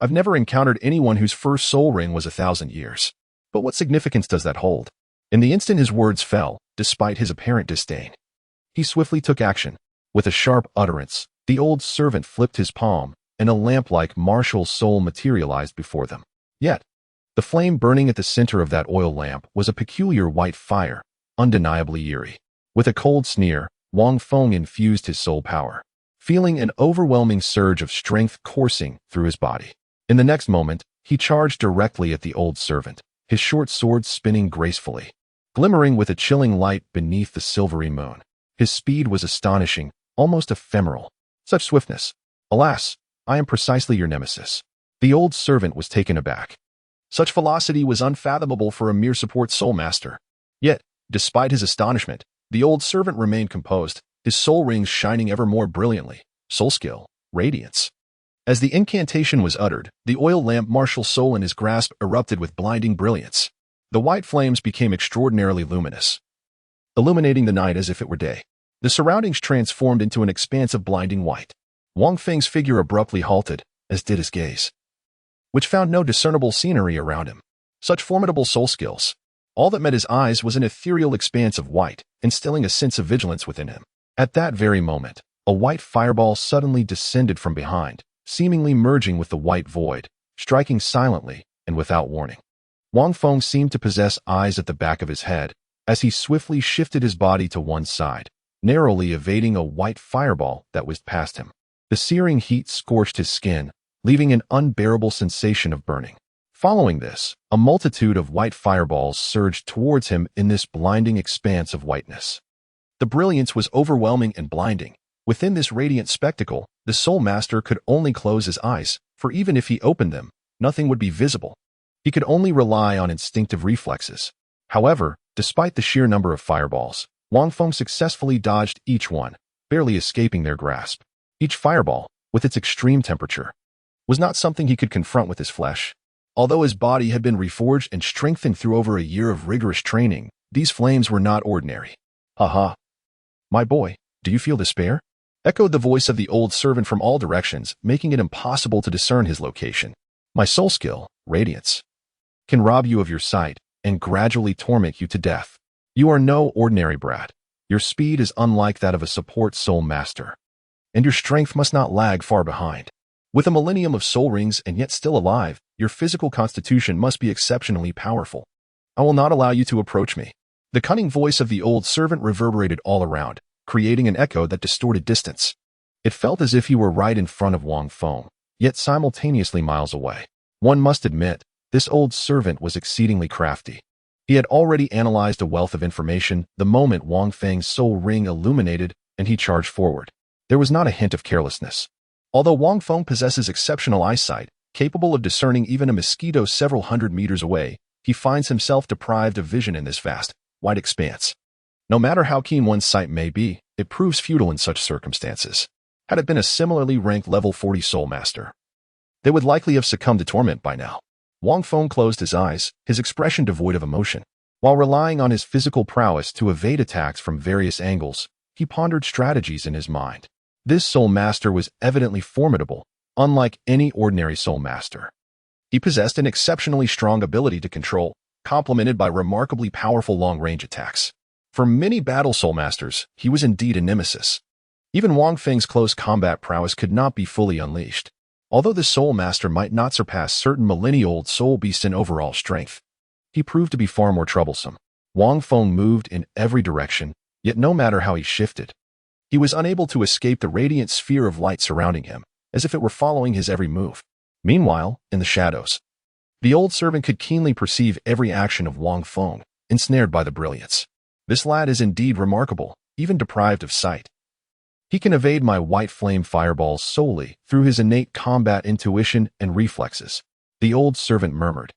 I've never encountered anyone whose first soul ring was 1,000 years. But what significance does that hold? In the instant his words fell, despite his apparent disdain, he swiftly took action. With a sharp utterance, the old servant flipped his palm, and a lamp-like martial soul materialized before them. Yet, the flame burning at the center of that oil lamp was a peculiar white fire, undeniably eerie. With a cold sneer, Wang Feng infused his soul power, feeling an overwhelming surge of strength coursing through his body. In the next moment, he charged directly at the old servant, his short sword spinning gracefully, glimmering with a chilling light beneath the silvery moon. His speed was astonishing, almost ephemeral. Such swiftness. Alas, I am precisely your nemesis. The old servant was taken aback. Such velocity was unfathomable for a mere support soul master. Yet, despite his astonishment, the old servant remained composed, his soul rings shining ever more brilliantly. Soul skill, radiance. As the incantation was uttered, the oil lamp martial soul in his grasp erupted with blinding brilliance. The white flames became extraordinarily luminous, illuminating the night as if it were day. The surroundings transformed into an expanse of blinding white. Wang Feng's figure abruptly halted, as did his gaze, which found no discernible scenery around him. Such formidable soul skills. All that met his eyes was an ethereal expanse of white, instilling a sense of vigilance within him. At that very moment, a white fireball suddenly descended from behind, seemingly merging with the white void, striking silently and without warning. Wang Feng seemed to possess eyes at the back of his head, as he swiftly shifted his body to one side, narrowly evading a white fireball that whizzed past him. The searing heat scorched his skin, leaving an unbearable sensation of burning. Following this, a multitude of white fireballs surged towards him in this blinding expanse of whiteness. The brilliance was overwhelming and blinding. Within this radiant spectacle, the soul master could only close his eyes, for even if he opened them, nothing would be visible. He could only rely on instinctive reflexes. However, despite the sheer number of fireballs, Wang Feng successfully dodged each one, barely escaping their grasp. Each fireball, with its extreme temperature, was not something he could confront with his flesh. Although his body had been reforged and strengthened through over a year of rigorous training, these flames were not ordinary. "Ha! My boy, do you feel despair?" echoed the voice of the old servant from all directions, making it impossible to discern his location. "My soul skill, radiance, can rob you of your sight and gradually torment you to death. You are no ordinary brat. Your speed is unlike that of a support soul master, and your strength must not lag far behind. With a millennium of soul rings and yet still alive, your physical constitution must be exceptionally powerful. I will not allow you to approach me." The cunning voice of the old servant reverberated all around, creating an echo that distorted distance. It felt as if he were right in front of Wang Feng, yet simultaneously miles away. One must admit, this old servant was exceedingly crafty. He had already analyzed a wealth of information the moment Wang Feng's soul ring illuminated and he charged forward. There was not a hint of carelessness. Although Wang Feng possesses exceptional eyesight, capable of discerning even a mosquito several hundred meters away, he finds himself deprived of vision in this vast, wide expanse. No matter how keen one's sight may be, it proves futile in such circumstances. Had it been a similarly ranked level 40 soul master, they would likely have succumbed to torment by now. Wang Feng closed his eyes, his expression devoid of emotion. While relying on his physical prowess to evade attacks from various angles, he pondered strategies in his mind. This soul master was evidently formidable, unlike any ordinary soul master. He possessed an exceptionally strong ability to control, complemented by remarkably powerful long-range attacks. For many battle soul masters, he was indeed a nemesis. Even Wang Feng's close combat prowess could not be fully unleashed. Although this soul master might not surpass certain millennia-old soul beasts in overall strength, he proved to be far more troublesome. Wang Feng moved in every direction, yet no matter how he shifted, he was unable to escape the radiant sphere of light surrounding him, as if it were following his every move. Meanwhile, in the shadows, the old servant could keenly perceive every action of Wang Feng, ensnared by the brilliance. This lad is indeed remarkable, even deprived of sight. He can evade my white flame fireballs solely through his innate combat intuition and reflexes, the old servant murmured,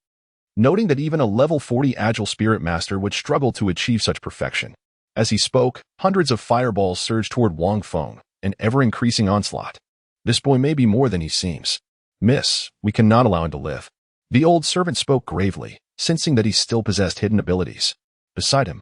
noting that even a level 40 agile spirit master would struggle to achieve such perfection. As he spoke, hundreds of fireballs surged toward Wang Feng, an ever-increasing onslaught. This boy may be more than he seems. Miss, we cannot allow him to live. The old servant spoke gravely, sensing that he still possessed hidden abilities. Beside him,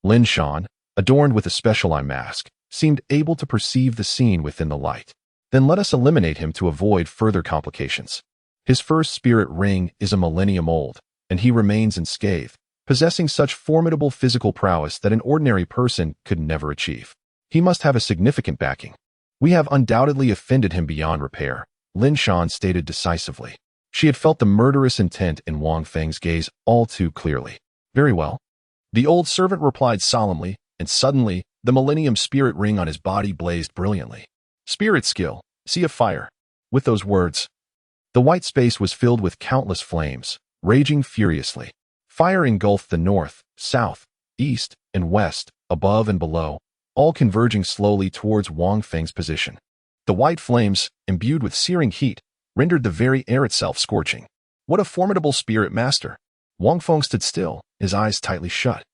Lin Shan, adorned with a special eye mask, seemed able to perceive the scene within the light. Then let us eliminate him to avoid further complications. His first spirit ring is a millennium old, and he remains unscathed, possessing such formidable physical prowess that an ordinary person could never achieve. He must have a significant backing. We have undoubtedly offended him beyond repair, Lin Shan stated decisively. She had felt the murderous intent in Wang Feng's gaze all too clearly. Very well. The old servant replied solemnly, and suddenly, the millennium spirit ring on his body blazed brilliantly. Spirit skill, sea of fire. With those words, the white space was filled with countless flames, raging furiously. Fire engulfed the north, south, east, and west, above and below, all converging slowly towards Wang Feng's position. The white flames, imbued with searing heat, rendered the very air itself scorching. What a formidable spirit master! Wang Feng stood still, his eyes tightly shut,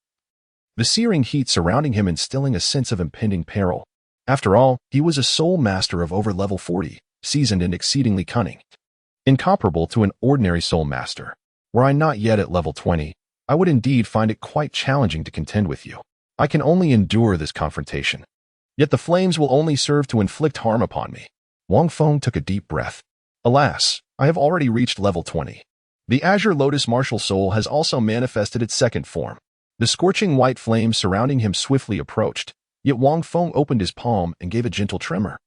the searing heat surrounding him instilling a sense of impending peril. After all, he was a soul master of over level 40, seasoned and exceedingly cunning. Incomparable to an ordinary soul master. Were I not yet at level 20, I would indeed find it quite challenging to contend with you. I can only endure this confrontation. Yet the flames will only serve to inflict harm upon me. Wang Feng took a deep breath. Alas, I have already reached level 20. The Azure Lotus martial soul has also manifested its second form. The scorching white flames surrounding him swiftly approached, yet Wang Feng opened his palm and gave a gentle tremor.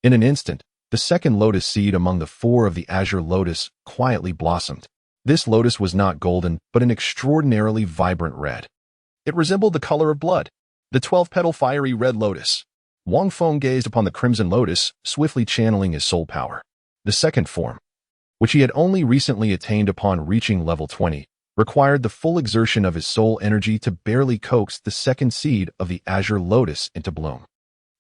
In an instant, the second lotus seed among the 4 of the Azure Lotus quietly blossomed. This lotus was not golden, but an extraordinarily vibrant red. It resembled the color of blood, the 12-petal fiery red lotus. Wang Feng gazed upon the crimson lotus, swiftly channeling his soul power. The second form, which he had only recently attained upon reaching level 20, required the full exertion of his soul energy to barely coax the second seed of the Azure Lotus into bloom.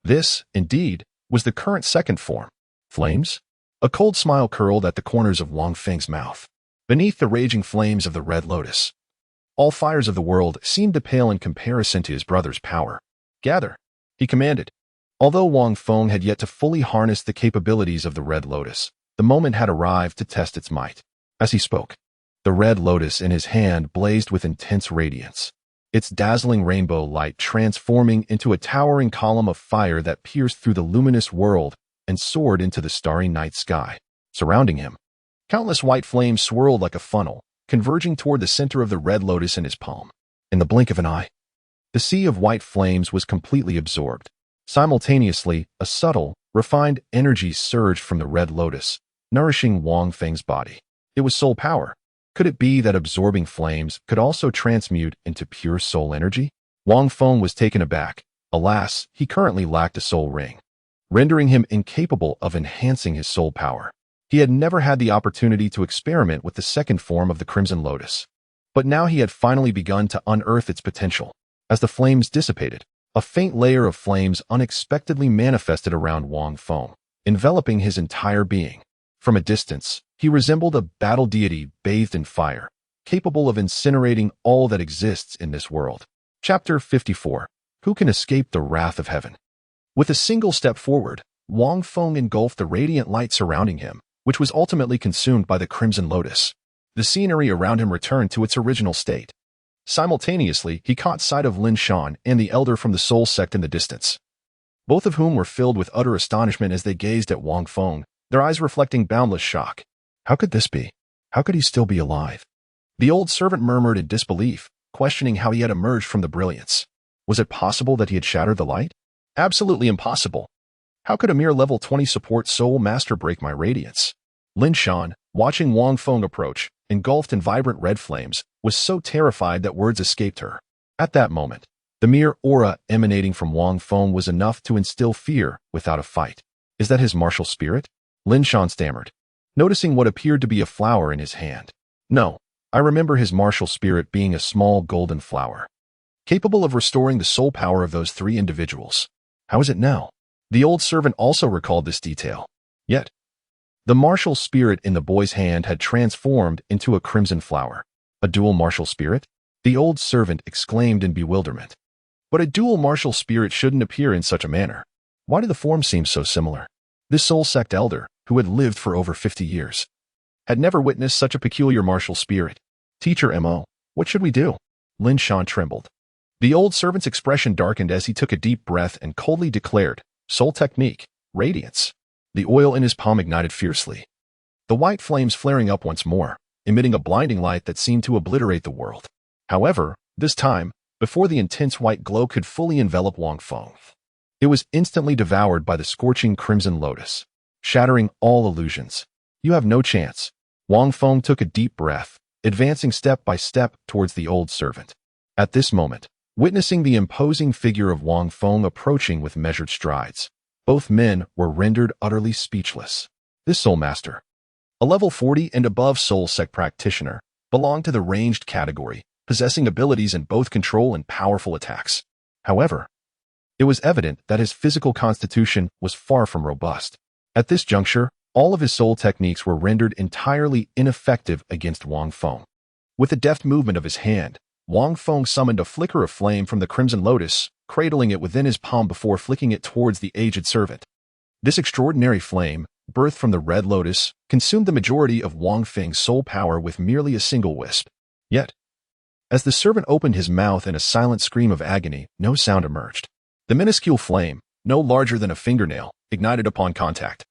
This, indeed, was the current second form. Flames? A cold smile curled at the corners of Wang Feng's mouth. Beneath the raging flames of the red lotus, all fires of the world seemed to pale in comparison to his brother's power. Gather, he commanded. Although Wang Feng had yet to fully harness the capabilities of the red lotus, the moment had arrived to test its might. As he spoke, the red lotus in his hand blazed with intense radiance, its dazzling rainbow light transforming into a towering column of fire that pierced through the luminous world and soared into the starry night sky. Surrounding him, countless white flames swirled like a funnel, converging toward the center of the red lotus in his palm. In the blink of an eye, the sea of white flames was completely absorbed. Simultaneously, a subtle, refined energy surged from the red lotus, nourishing Wang Feng's body. It was soul power. Could it be that absorbing flames could also transmute into pure soul energy? Wang Feng was taken aback. Alas, he currently lacked a soul ring, rendering him incapable of enhancing his soul power. He had never had the opportunity to experiment with the second form of the Crimson Lotus. But now he had finally begun to unearth its potential. As the flames dissipated, a faint layer of flames unexpectedly manifested around Wang Feng, enveloping his entire being. From a distance, he resembled a battle deity bathed in fire, capable of incinerating all that exists in this world. Chapter 54. Who can escape the wrath of heaven? With a single step forward, Wang Feng engulfed the radiant light surrounding him, which was ultimately consumed by the Crimson Lotus. The scenery around him returned to its original state. Simultaneously, he caught sight of Lin Shan and the elder from the Soul sect in the distance, both of whom were filled with utter astonishment as they gazed at Wang Feng, their eyes reflecting boundless shock. How could this be? How could he still be alive? The old servant murmured in disbelief, questioning how he had emerged from the brilliance. Was it possible that he had shattered the light? Absolutely impossible. How could a mere level 20 support soul master break my radiance? Lin Shan, watching Wang Feng approach, engulfed in vibrant red flames, was so terrified that words escaped her. At that moment, the mere aura emanating from Wang Feng was enough to instill fear without a fight. Is that his martial spirit? Lin Shan stammered, noticing what appeared to be a flower in his hand. No, I remember his martial spirit being a small golden flower, capable of restoring the soul power of those three individuals. How is it now? The old servant also recalled this detail. Yet, the martial spirit in the boy's hand had transformed into a crimson flower. A dual martial spirit? The old servant exclaimed in bewilderment. But a dual martial spirit shouldn't appear in such a manner. Why do the forms seem so similar? This soul sect elder, who had lived for over 50 years, had never witnessed such a peculiar martial spirit. Teacher M.O., what should we do? Lin Shan trembled. The old servant's expression darkened as he took a deep breath and coldly declared, Soul technique, radiance. The oil in his palm ignited fiercely, the white flames flaring up once more, emitting a blinding light that seemed to obliterate the world. However, this time, before the intense white glow could fully envelop Wang Feng, it was instantly devoured by the scorching crimson lotus, shattering all illusions. You have no chance. Wang Feng took a deep breath, advancing step by step towards the old servant. At this moment, witnessing the imposing figure of Wang Feng approaching with measured strides, both men were rendered utterly speechless. This soul master, a level 40 and above soul sect practitioner, belonged to the ranged category, possessing abilities in both control and powerful attacks. However, it was evident that his physical constitution was far from robust. At this juncture, all of his soul techniques were rendered entirely ineffective against Wang Feng. With a deft movement of his hand, Wang Feng summoned a flicker of flame from the crimson lotus, cradling it within his palm before flicking it towards the aged servant. This extraordinary flame, birthed from the red lotus, consumed the majority of Wang Feng's soul power with merely a single wisp. Yet, as the servant opened his mouth in a silent scream of agony, no sound emerged. The minuscule flame, no larger than a fingernail, ignited upon contact,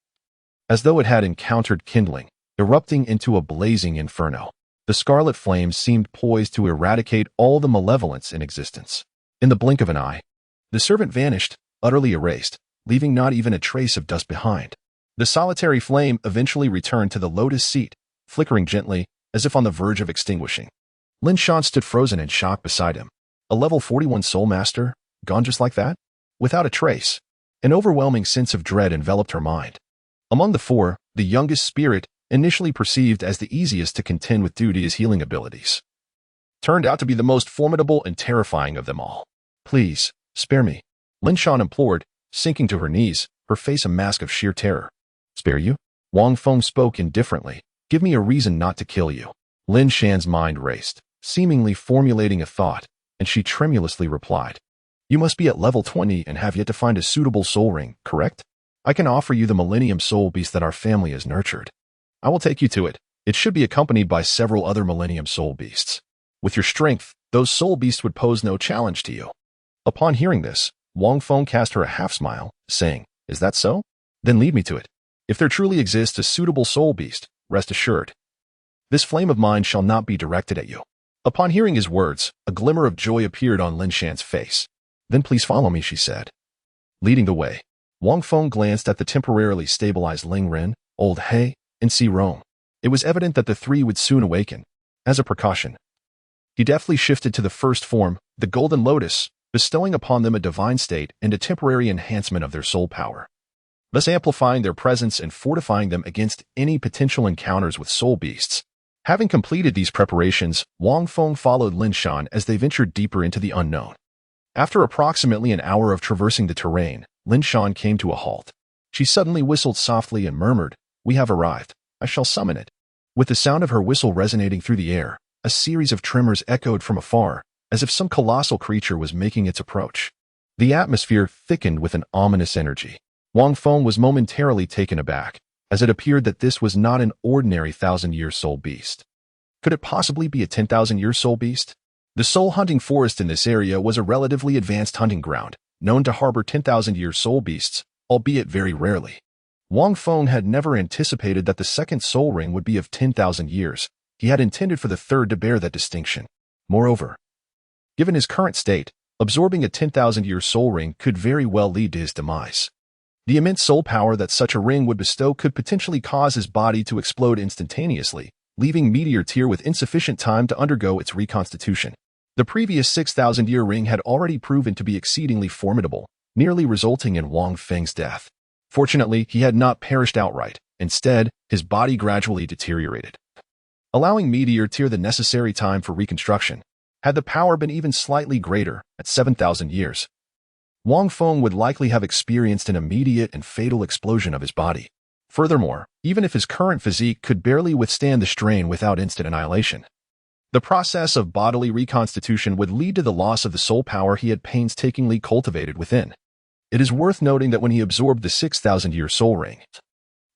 as though it had encountered kindling, erupting into a blazing inferno. The scarlet flames seemed poised to eradicate all the malevolence in existence. In the blink of an eye, the servant vanished, utterly erased, leaving not even a trace of dust behind. The solitary flame eventually returned to the lotus seat, flickering gently, as if on the verge of extinguishing. Lin Shan stood frozen in shock beside him. A level 41 soul master, gone just like that? Without a trace. An overwhelming sense of dread enveloped her mind. Among the four, the youngest spirit, initially perceived as the easiest to contend with due to his healing abilities, turned out to be the most formidable and terrifying of them all. Please, spare me, Lin Shan implored, sinking to her knees, her face a mask of sheer terror. Spare you? Wang Feng spoke indifferently. Give me a reason not to kill you. Lin Shan's mind raced, seemingly formulating a thought, and she tremulously replied, You must be at level 20 and have yet to find a suitable soul ring, correct? I can offer you the Millennium Soul Beast that our family has nurtured. I will take you to it. It should be accompanied by several other Millennium Soul Beasts. With your strength, those soul beasts would pose no challenge to you. Upon hearing this, Wang Feng cast her a half-smile, saying, Is that so? Then lead me to it. If there truly exists a suitable soul beast, rest assured, this flame of mine shall not be directed at you. Upon hearing his words, a glimmer of joy appeared on Lin Shan's face. Then please follow me, she said. Leading the way, Wang Feng glanced at the temporarily stabilized Ling Ren, Old He, and Si Rong. It was evident that the three would soon awaken. As a precaution, he deftly shifted to the first form, the Golden Lotus, bestowing upon them a divine state and a temporary enhancement of their soul power, thus amplifying their presence and fortifying them against any potential encounters with soul beasts. Having completed these preparations, Wang Feng followed Lin Shan as they ventured deeper into the unknown. After approximately an hour of traversing the terrain, Lin Shan came to a halt. She suddenly whistled softly and murmured, We have arrived. I shall summon it. With the sound of her whistle resonating through the air, a series of tremors echoed from afar, as if some colossal creature was making its approach. The atmosphere thickened with an ominous energy. Wang Feng was momentarily taken aback, as it appeared that this was not an ordinary 1,000-year soul beast. Could it possibly be a 10,000-year soul beast? The soul hunting forest in this area was a relatively advanced hunting ground, known to harbor 10,000-year soul beasts, albeit very rarely. Wang Feng had never anticipated that the second soul ring would be of 10,000 years. he had intended for the third to bear that distinction. Moreover, given his current state, absorbing a 10,000-year soul ring could very well lead to his demise. The immense soul power that such a ring would bestow could potentially cause his body to explode instantaneously, leaving Meteor Tear with insufficient time to undergo its reconstitution. The previous 6,000-year ring had already proven to be exceedingly formidable, nearly resulting in Wang Feng's death. Fortunately, he had not perished outright. Instead, his body gradually deteriorated, allowing Meteor Tear the necessary time for reconstruction. Had the power been even slightly greater, at 7,000 years, Wang Feng would likely have experienced an immediate and fatal explosion of his body. Furthermore, even if his current physique could barely withstand the strain without instant annihilation, the process of bodily reconstitution would lead to the loss of the soul power he had painstakingly cultivated within. It is worth noting that when he absorbed the 6,000-year soul ring,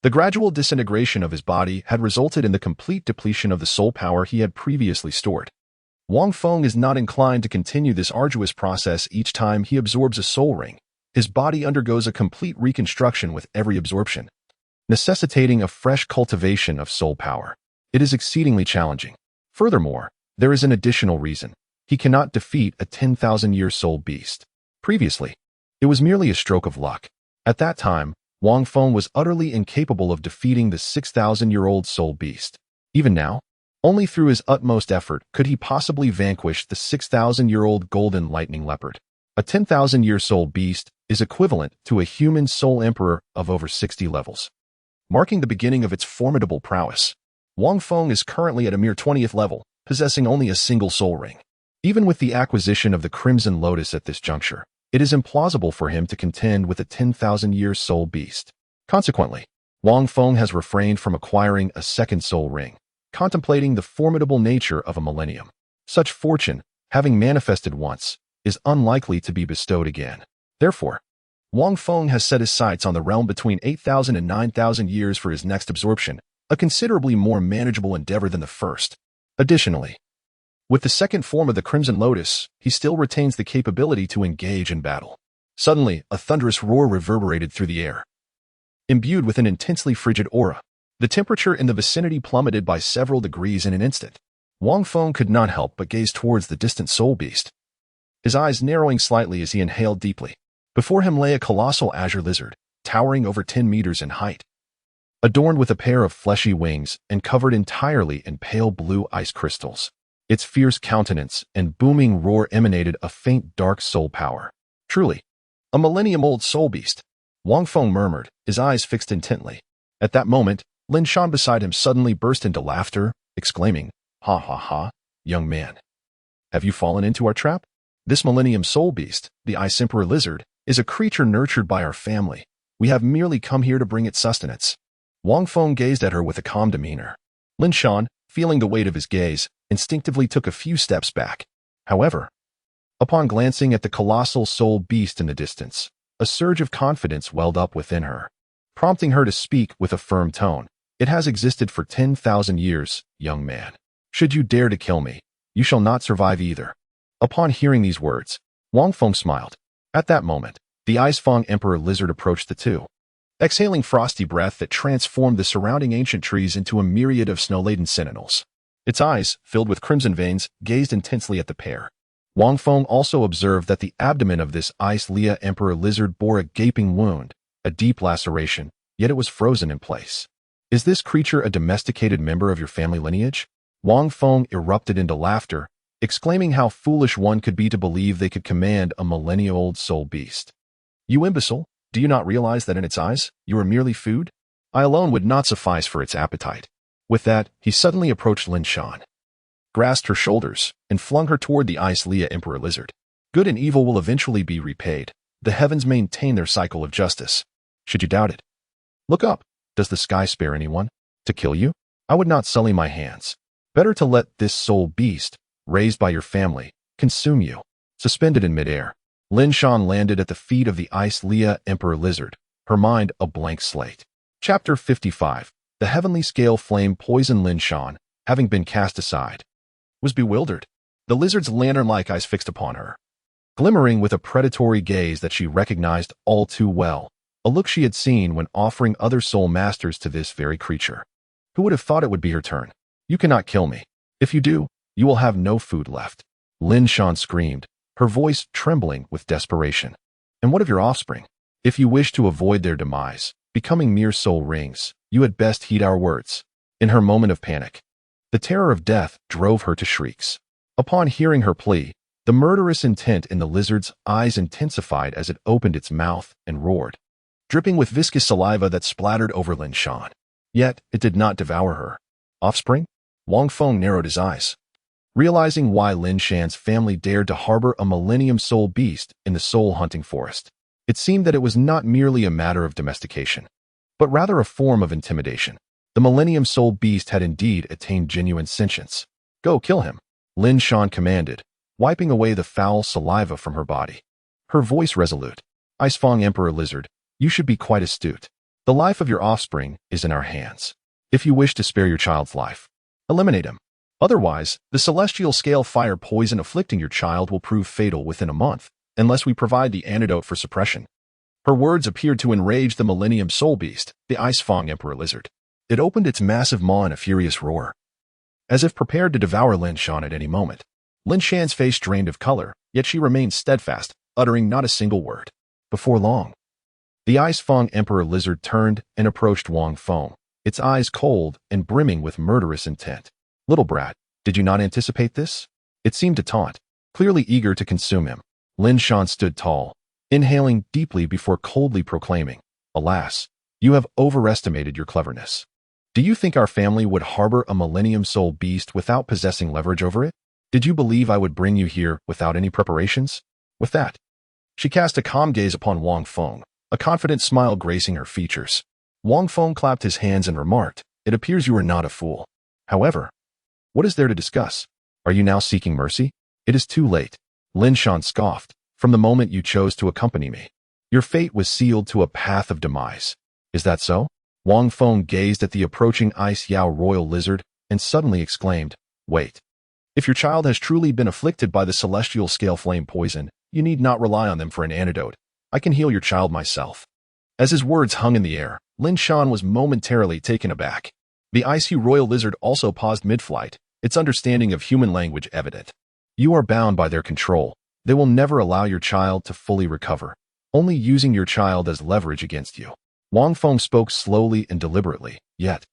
the gradual disintegration of his body had resulted in the complete depletion of the soul power he had previously stored. Wang Feng is not inclined to continue this arduous process each time he absorbs a soul ring. His body undergoes a complete reconstruction with every absorption, necessitating a fresh cultivation of soul power. It is exceedingly challenging. Furthermore, there is an additional reason. He cannot defeat a 10,000-year soul beast. Previously, it was merely a stroke of luck. At that time, Wang Feng was utterly incapable of defeating the 6,000-year-old soul beast. Even now, only through his utmost effort could he possibly vanquish the 6,000-year-old golden lightning leopard. A 10,000-year soul beast is equivalent to a human soul emperor of over 60 levels, marking the beginning of its formidable prowess. Wang Feng is currently at a mere 20th level, possessing only a single soul ring. Even with the acquisition of the Crimson Lotus at this juncture, it is implausible for him to contend with a 10,000-year soul beast. Consequently, Wang Feng has refrained from acquiring a second soul ring, contemplating the formidable nature of a millennium. Such fortune, having manifested once, is unlikely to be bestowed again. Therefore, Wang Feng has set his sights on the realm between 8,000 and 9,000 years for his next absorption, a considerably more manageable endeavor than the first. Additionally, with the second form of the Crimson Lotus, he still retains the capability to engage in battle. Suddenly, a thunderous roar reverberated through the air, imbued with an intensely frigid aura. The temperature in the vicinity plummeted by several degrees in an instant. Wang Feng could not help but gaze towards the distant soul beast, his eyes narrowing slightly as he inhaled deeply. Before him lay a colossal azure lizard, towering over 10 meters in height, adorned with a pair of fleshy wings and covered entirely in pale blue ice crystals. Its fierce countenance and booming roar emanated a faint dark soul power. Truly, a millennium-old soul beast, Wang Feng murmured, his eyes fixed intently. At that moment, Lin Shan beside him suddenly burst into laughter, exclaiming, "Ha ha ha, young man. Have you fallen into our trap? This millennium soul beast, the Ice Emperor Lizard, is a creature nurtured by our family. We have merely come here to bring it sustenance." Wang Feng gazed at her with a calm demeanor. Lin Shan, feeling the weight of his gaze, instinctively took a few steps back. However, upon glancing at the colossal soul beast in the distance, a surge of confidence welled up within her, prompting her to speak with a firm tone. "It has existed for 10,000 years, young man. Should you dare to kill me, you shall not survive either." Upon hearing these words, Wang Feng smiled. At that moment, the Ice Feng Emperor Lizard approached the two, exhaling frosty breath that transformed the surrounding ancient trees into a myriad of snow-laden sentinels. Its eyes, filled with crimson veins, gazed intensely at the pair. Wang Feng also observed that the abdomen of this Ice Leah Emperor Lizard bore a gaping wound, a deep laceration, yet it was frozen in place. "Is this creature a domesticated member of your family lineage?" Wang Feng erupted into laughter, exclaiming how foolish one could be to believe they could command a millennia-old soul beast. "You imbecile, do you not realize that in its eyes, you are merely food? I alone would not suffice for its appetite." With that, he suddenly approached Lin Shan, grasped her shoulders, and flung her toward the Ice Leah Emperor Lizard. "Good and evil will eventually be repaid. The heavens maintain their cycle of justice. Should you doubt it, look up. Does the sky spare anyone? To kill you? I would not sully my hands. Better to let this soul beast, raised by your family, consume you." Suspended in midair, Lin Shan landed at the feet of the Ice Leah Emperor Lizard, her mind a blank slate. Chapter 55. The heavenly scale flame poisoned Lin Shan, having been cast aside, was bewildered. The lizard's lantern-like eyes fixed upon her, glimmering with a predatory gaze that she recognized all too well, a look she had seen when offering other soul masters to this very creature. Who would have thought it would be her turn? You cannot kill me. If you do, you will have no food left. Lin Shan screamed, her voice trembling with desperation. And what of your offspring? If you wish to avoid their demise, becoming mere soul rings, you had best heed our words. In her moment of panic, the terror of death drove her to shrieks. Upon hearing her plea, the murderous intent in the lizard's eyes intensified as it opened its mouth and roared, dripping with viscous saliva that splattered over Lin Shan. Yet, it did not devour her. Offspring? Wang Feng narrowed his eyes, realizing why Lin Shan's family dared to harbor a millennium soul beast in the soul-hunting forest. It seemed that it was not merely a matter of domestication, but rather a form of intimidation. The millennium soul beast had indeed attained genuine sentience. Go kill him, Lin Shan commanded, wiping away the foul saliva from her body. Her voice resolute. Ice Feng Emperor Lizard, you should be quite astute. The life of your offspring is in our hands. If you wish to spare your child's life, eliminate him. Otherwise, the celestial scale fire poison afflicting your child will prove fatal within a month, unless we provide the antidote for suppression. Her words appeared to enrage the Millennium Soul Beast, the Ice Feng Emperor Lizard. It opened its massive maw in a furious roar, as if prepared to devour Lin Shan at any moment. Lin Shan's face drained of color, yet she remained steadfast, uttering not a single word. Before long, the Ice Feng Emperor Lizard turned and approached Wang Feng, its eyes cold and brimming with murderous intent. Little brat, did you not anticipate this? It seemed to taunt, clearly eager to consume him. Lin Shan stood tall, inhaling deeply before coldly proclaiming, Alas, you have overestimated your cleverness. Do you think our family would harbor a millennium soul beast without possessing leverage over it? Did you believe I would bring you here without any preparations? With that, she cast a calm gaze upon Wang Feng, a confident smile gracing her features. Wang Feng clapped his hands and remarked, It appears you are not a fool. However, what is there to discuss? Are you now seeking mercy? It is too late. Lin Shan scoffed. From the moment you chose to accompany me, your fate was sealed to a path of demise. Is that so? Wang Feng gazed at the approaching Ice Yao royal lizard and suddenly exclaimed, Wait. If your child has truly been afflicted by the celestial scale flame poison, you need not rely on them for an antidote. I can heal your child myself. As his words hung in the air, Lin Shan was momentarily taken aback. The icy royal lizard also paused mid-flight, its understanding of human language evident. You are bound by their control. They will never allow your child to fully recover, only using your child as leverage against you. Wang Feng spoke slowly and deliberately, Yet,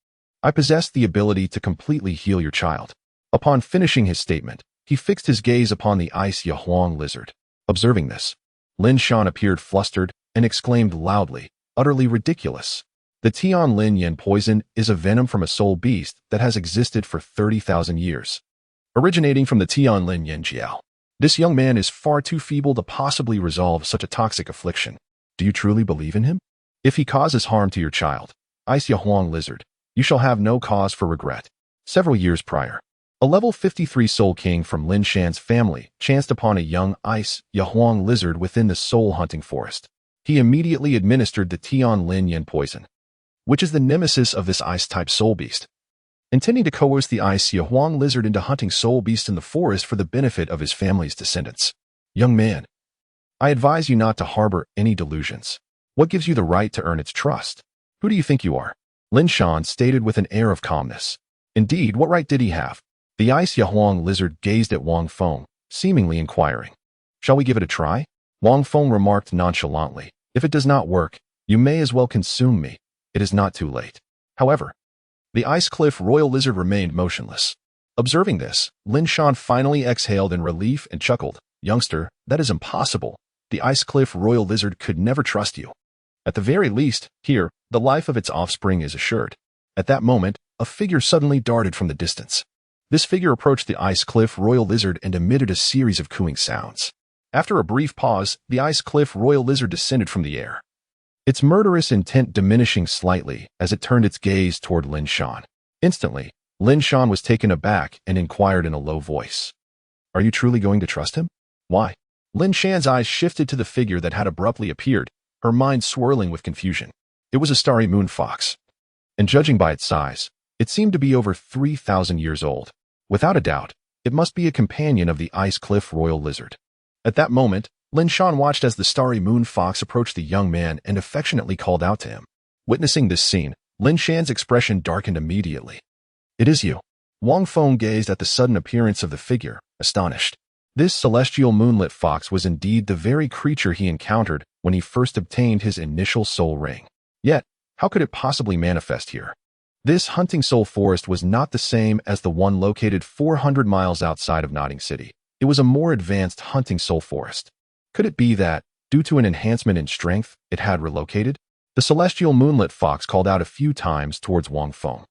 I possess the ability to completely heal your child. Upon finishing his statement, he fixed his gaze upon the Ice Yahuang lizard. Observing this, Lin Shan appeared flustered and exclaimed loudly, Utterly ridiculous. The Tian Lin Yen poison is a venom from a soul beast that has existed for 30,000 years, originating from the Tian Lin Yen Jiao. This young man is far too feeble to possibly resolve such a toxic affliction. Do you truly believe in him? If he causes harm to your child, Ice Yahuang lizard, you shall have no cause for regret. Several years prior, a level 53 soul king from Lin Shan's family chanced upon a young Ice Yahuang lizard within the soul-hunting forest. He immediately administered the Tian Lin Yen poison, which is the nemesis of this ice-type soul beast, intending to coerce the Ice Yahuang lizard into hunting soul beasts in the forest for the benefit of his family's descendants. Young man, I advise you not to harbor any delusions. What gives you the right to earn its trust? Who do you think you are? Lin Shan stated with an air of calmness. Indeed, what right did he have? The Ice Yahuang lizard gazed at Wang Feng, seemingly inquiring. Shall we give it a try? Wang Feng remarked nonchalantly. If it does not work, you may as well consume me. It is not too late. However, the Ice Cliff royal lizard remained motionless. Observing this, Lin Shan finally exhaled in relief and chuckled. Youngster, that is impossible. The Ice Cliff royal lizard could never trust you. At the very least, here, the life of its offspring is assured. At that moment, a figure suddenly darted from the distance. This figure approached the Ice Cliff royal lizard and emitted a series of cooing sounds. After a brief pause, the Ice Cliff royal lizard descended from the air, its murderous intent diminishing slightly as it turned its gaze toward Lin Shan. Instantly, Lin Shan was taken aback and inquired in a low voice, Are you truly going to trust him? Why? Lin Shan's eyes shifted to the figure that had abruptly appeared, her mind swirling with confusion. It was a starry moon fox, and judging by its size, it seemed to be over 3,000 years old. Without a doubt, it must be a companion of the Ice Cliff royal lizard. At that moment, Lin Shan watched as the starry moon fox approached the young man and affectionately called out to him. Witnessing this scene, Lin Shan's expression darkened immediately. It is you. Wang Feng gazed at the sudden appearance of the figure, astonished. This celestial moonlit fox was indeed the very creature he encountered when he first obtained his initial soul ring. Yet, how could it possibly manifest here? This hunting soul forest was not the same as the one located 400 miles outside of Notting City. It was a more advanced hunting soul forest. Could it be that, due to an enhancement in strength, it had relocated? The celestial moonlit fox called out a few times towards Wang Feng.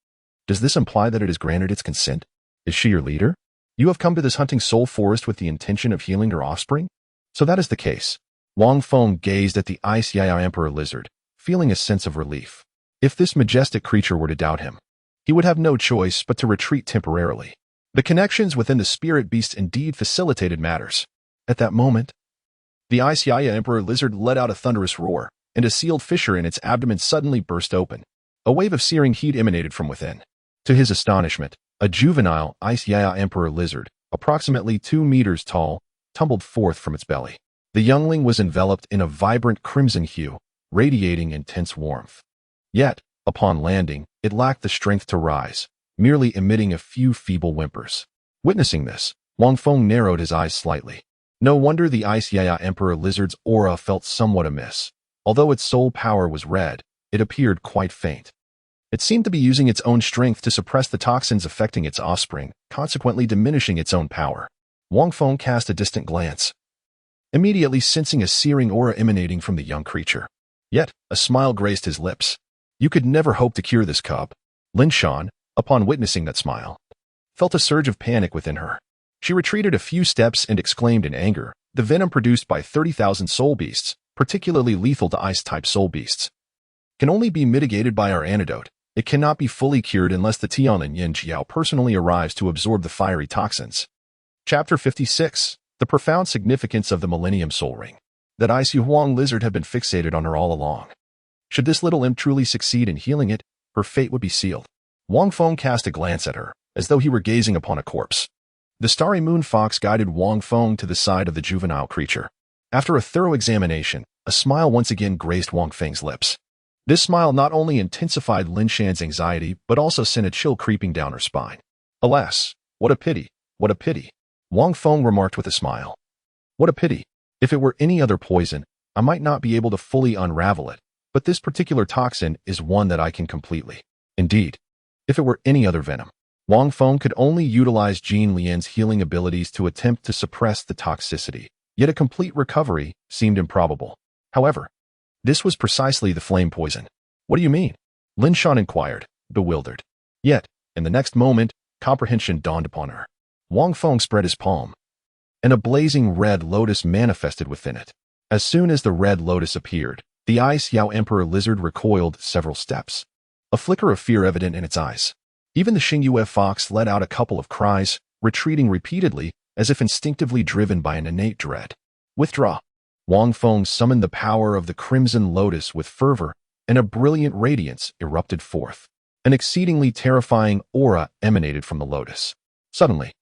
Does this imply that it has granted its consent? Is she your leader? You have come to this hunting soul forest with the intention of healing her offspring? So that is the case. Wang Feng gazed at the Ice Yaya Emperor lizard, feeling a sense of relief. If this majestic creature were to doubt him, he would have no choice but to retreat temporarily. The connections within the spirit beasts indeed facilitated matters. At that moment, the Ice Yaya Emperor lizard let out a thunderous roar, and a sealed fissure in its abdomen suddenly burst open. A wave of searing heat emanated from within. To his astonishment, a juvenile Ice Yaya Emperor lizard, approximately 2 meters tall, tumbled forth from its belly. The youngling was enveloped in a vibrant crimson hue, radiating intense warmth. Yet, upon landing, it lacked the strength to rise, merely emitting a few feeble whimpers. Witnessing this, Wang Feng narrowed his eyes slightly. No wonder the Ice Yaya Emperor lizard's aura felt somewhat amiss. Although its soul power was red, it appeared quite faint. It seemed to be using its own strength to suppress the toxins affecting its offspring, consequently diminishing its own power. Wang Feng cast a distant glance, immediately sensing a searing aura emanating from the young creature. Yet, a smile graced his lips. You could never hope to cure this cub. Lin Shan, upon witnessing that smile, felt a surge of panic within her. She retreated a few steps and exclaimed in anger, the venom produced by 30,000 soul beasts, particularly lethal to ice-type soul beasts, can only be mitigated by our antidote. It cannot be fully cured unless the Tianlin Yin Jiao personally arrives to absorb the fiery toxins. Chapter 56. The profound significance of the Millennium Soul Ring. That Ice Huang lizard had been fixated on her all along. Should this little imp truly succeed in healing it, her fate would be sealed. Wang Feng cast a glance at her, as though he were gazing upon a corpse. The starry moon fox guided Wang Feng to the side of the juvenile creature. After a thorough examination, a smile once again graced Wang Feng's lips. This smile not only intensified Lin Shan's anxiety, but also sent a chill creeping down her spine. Alas, what a pity, what a pity, Wang Feng remarked with a smile. What a pity. If it were any other poison, I might not be able to fully unravel it, but this particular toxin is one that I can completely. Indeed, if it were any other venom, Wang Feng could only utilize Jin Lian's healing abilities to attempt to suppress the toxicity, yet a complete recovery seemed improbable. However, this was precisely the flame poison. What do you mean? Lin Shan inquired, bewildered. Yet, in the next moment, comprehension dawned upon her. Wang Feng spread his palm, and a blazing red lotus manifested within it. As soon as the red lotus appeared, the Ice Yao Emperor lizard recoiled several steps, a flicker of fear evident in its eyes. Even the Xingyue fox let out a couple of cries, retreating repeatedly, as if instinctively driven by an innate dread. Withdraw. Wang Feng summoned the power of the Crimson Lotus with fervor, and a brilliant radiance erupted forth. An exceedingly terrifying aura emanated from the lotus. Suddenly,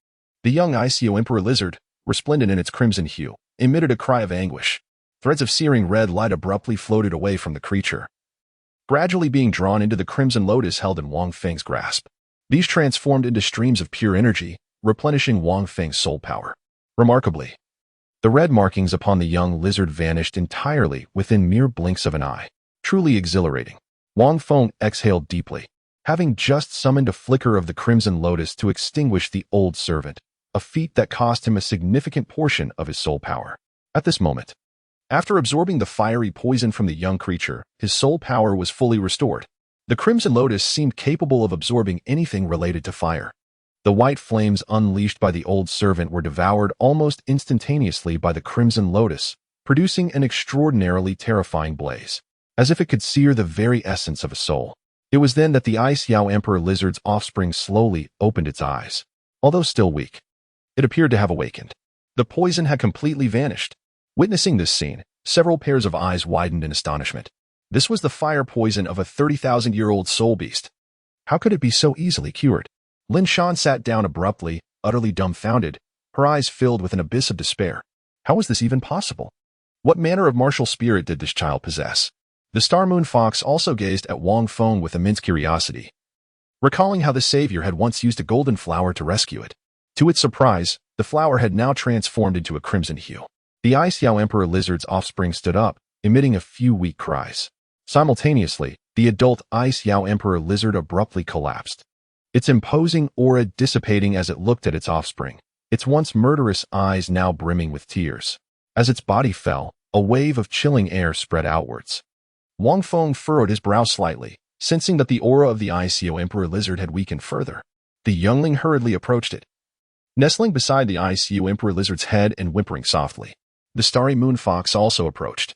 the young Ice Yao Emperor lizard, resplendent in its crimson hue, emitted a cry of anguish. Threads of searing red light abruptly floated away from the creature, gradually being drawn into the crimson lotus held in Wang Feng's grasp. These transformed into streams of pure energy, replenishing Wang Feng's soul power. Remarkably, the red markings upon the young lizard vanished entirely within mere blinks of an eye. Truly exhilarating. Wang Feng exhaled deeply, having just summoned a flicker of the crimson lotus to extinguish the old servant, a feat that cost him a significant portion of his soul power. At this moment, after absorbing the fiery poison from the young creature, his soul power was fully restored. The Crimson Lotus seemed capable of absorbing anything related to fire. The white flames unleashed by the old servant were devoured almost instantaneously by the Crimson Lotus, producing an extraordinarily terrifying blaze, as if it could sear the very essence of a soul. It was then that the Ice Yao Emperor lizard's offspring slowly opened its eyes. Although still weak, it appeared to have awakened. The poison had completely vanished. Witnessing this scene, several pairs of eyes widened in astonishment. This was the fire poison of a 30,000-year-old soul beast. How could it be so easily cured? Lin Shan sat down abruptly, utterly dumbfounded, her eyes filled with an abyss of despair. How was this even possible? What manner of martial spirit did this child possess? The Star Moon Fox also gazed at Wang Feng with immense curiosity. recalling how the savior had once used a golden flower to rescue it. To its surprise, the flower had now transformed into a crimson hue. The Ice Yao Emperor Lizard's offspring stood up, emitting a few weak cries. Simultaneously, the adult Ice Yao Emperor Lizard abruptly collapsed, its imposing aura dissipating as it looked at its offspring, its once murderous eyes now brimming with tears. As its body fell, a wave of chilling air spread outwards. Wang Feng furrowed his brow slightly, sensing that the aura of the Ice Yao Emperor Lizard had weakened further. The youngling hurriedly approached it, nestling beside the Ice Yao Emperor Lizard's head and whimpering softly. The Starry Moon Fox also approached,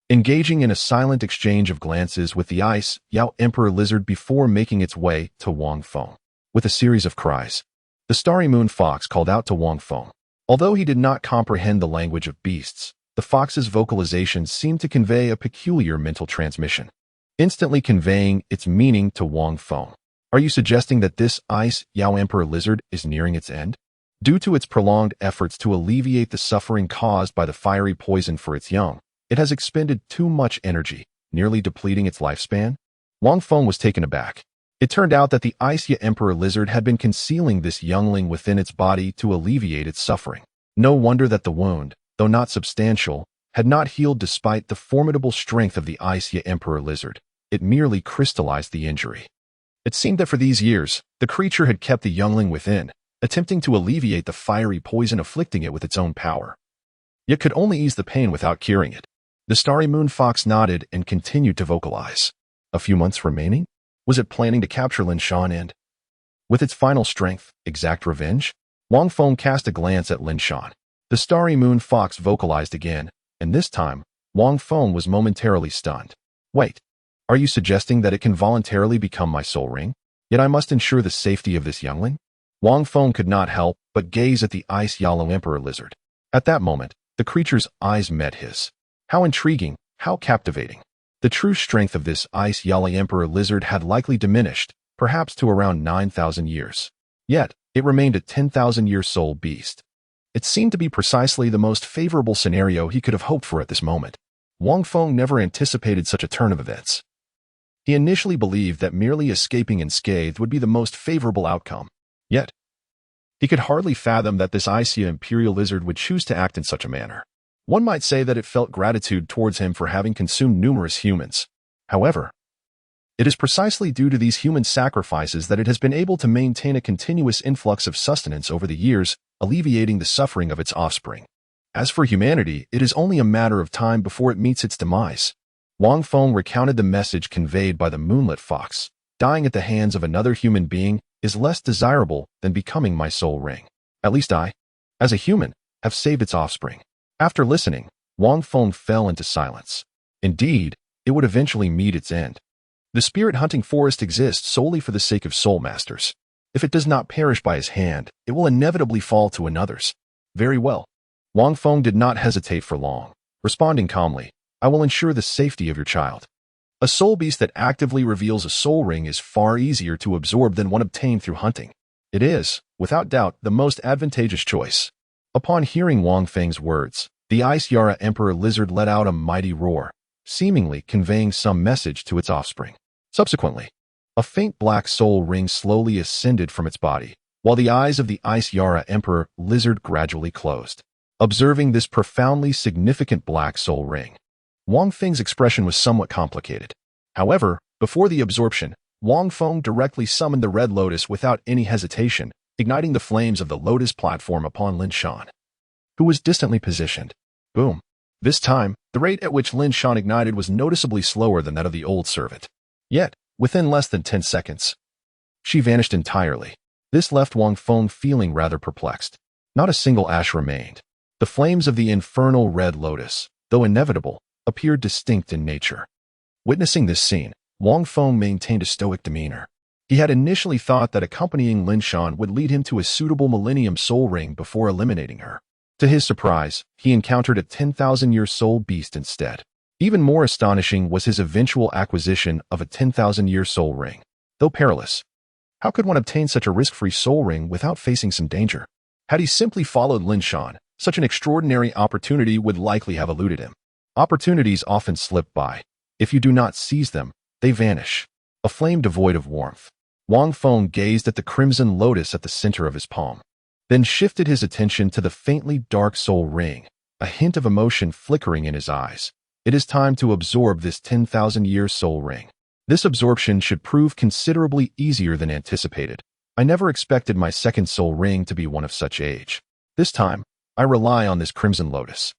engaging in a silent exchange of glances with the Ice Yao Emperor Lizard before making its way to Wang Feng. With a series of cries, the Starry Moon Fox called out to Wang Feng. Although he did not comprehend the language of beasts, the fox's vocalizations seemed to convey a peculiar mental transmission, instantly conveying its meaning to Wang Feng. Are you suggesting that this Ice Yao Emperor Lizard is nearing its end? Due to its prolonged efforts to alleviate the suffering caused by the fiery poison for its young, it has expended too much energy, nearly depleting its lifespan? Wang Feng was taken aback. It turned out that the Ice Yao Emperor Lizard had been concealing this youngling within its body to alleviate its suffering. No wonder that the wound, though not substantial, had not healed despite the formidable strength of the Ice Yao Emperor Lizard. It merely crystallized the injury. It seemed that for these years, the creature had kept the youngling within, attempting to alleviate the fiery poison afflicting it with its own power, yet could only ease the pain without curing it. The Starry Moon Fox nodded and continued to vocalize. A few months remaining? Was it planning to capture Lin Shan and, with its final strength, exact revenge? Wang Feng cast a glance at Lin Shan. The Starry Moon Fox vocalized again, and this time, Wang Feng was momentarily stunned. Wait, are you suggesting that it can voluntarily become my soul ring? Yet I must ensure the safety of this youngling? Wang Feng could not help but gaze at the Ice Yao Emperor Lizard. At that moment, the creature's eyes met his. How intriguing, how captivating. The true strength of this Ice Yao Emperor Lizard had likely diminished, perhaps to around 9,000 years. Yet, it remained a 10,000-year soul beast. It seemed to be precisely the most favorable scenario he could have hoped for at this moment. Wang Feng never anticipated such a turn of events. He initially believed that merely escaping unscathed would be the most favorable outcome. Yet, he could hardly fathom that this Ice Yao Imperial Lizard would choose to act in such a manner. One might say that it felt gratitude towards him for having consumed numerous humans. However, it is precisely due to these human sacrifices that it has been able to maintain a continuous influx of sustenance over the years, alleviating the suffering of its offspring. As for humanity, it is only a matter of time before it meets its demise. Wang Feng recounted the message conveyed by the Moonlit Fox. Dying at the hands of another human being is less desirable than becoming my soul ring. At least I, as a human, have saved its offspring. After listening, Wang Feng fell into silence. Indeed, it would eventually meet its end. The spirit hunting forest exists solely for the sake of soul masters. If it does not perish by his hand, it will inevitably fall to another's. Very well. Wang Feng did not hesitate for long, responding calmly, I will ensure the safety of your child. A soul beast that actively reveals a soul ring is far easier to absorb than one obtained through hunting. It is, without doubt, the most advantageous choice. Upon hearing Wang Feng's words, the Ice Yao Emperor Lizard let out a mighty roar, seemingly conveying some message to its offspring. Subsequently, a faint black soul ring slowly ascended from its body, while the eyes of the Ice Yao Emperor Lizard gradually closed. Observing this profoundly significant black soul ring, Wang Feng's expression was somewhat complicated. However, before the absorption, Wang Feng directly summoned the Red Lotus without any hesitation, igniting the flames of the Lotus platform upon Lin Shan, who was distantly positioned. Boom. This time, the rate at which Lin Shan ignited was noticeably slower than that of the old servant. Yet, within less than 10 seconds, she vanished entirely. This left Wang Feng feeling rather perplexed. Not a single ash remained. The flames of the infernal Red Lotus, though inevitable, appeared distinct in nature. Witnessing this scene, Wang Feng maintained a stoic demeanor. He had initially thought that accompanying Lin Shan would lead him to a suitable Millennium Soul Ring before eliminating her. To his surprise, he encountered a 10,000-year soul beast instead. Even more astonishing was his eventual acquisition of a 10,000-year soul ring. Though perilous, how could one obtain such a risk-free soul ring without facing some danger? Had he simply followed Lin Shan, such an extraordinary opportunity would likely have eluded him. Opportunities often slip by. If you do not seize them, they vanish. A flame devoid of warmth. Wang Feng gazed at the crimson lotus at the center of his palm, then shifted his attention to the faintly dark soul ring, a hint of emotion flickering in his eyes. It is time to absorb this 10,000-year soul ring. This absorption should prove considerably easier than anticipated. I never expected my second soul ring to be one of such age. This time, I rely on this crimson lotus.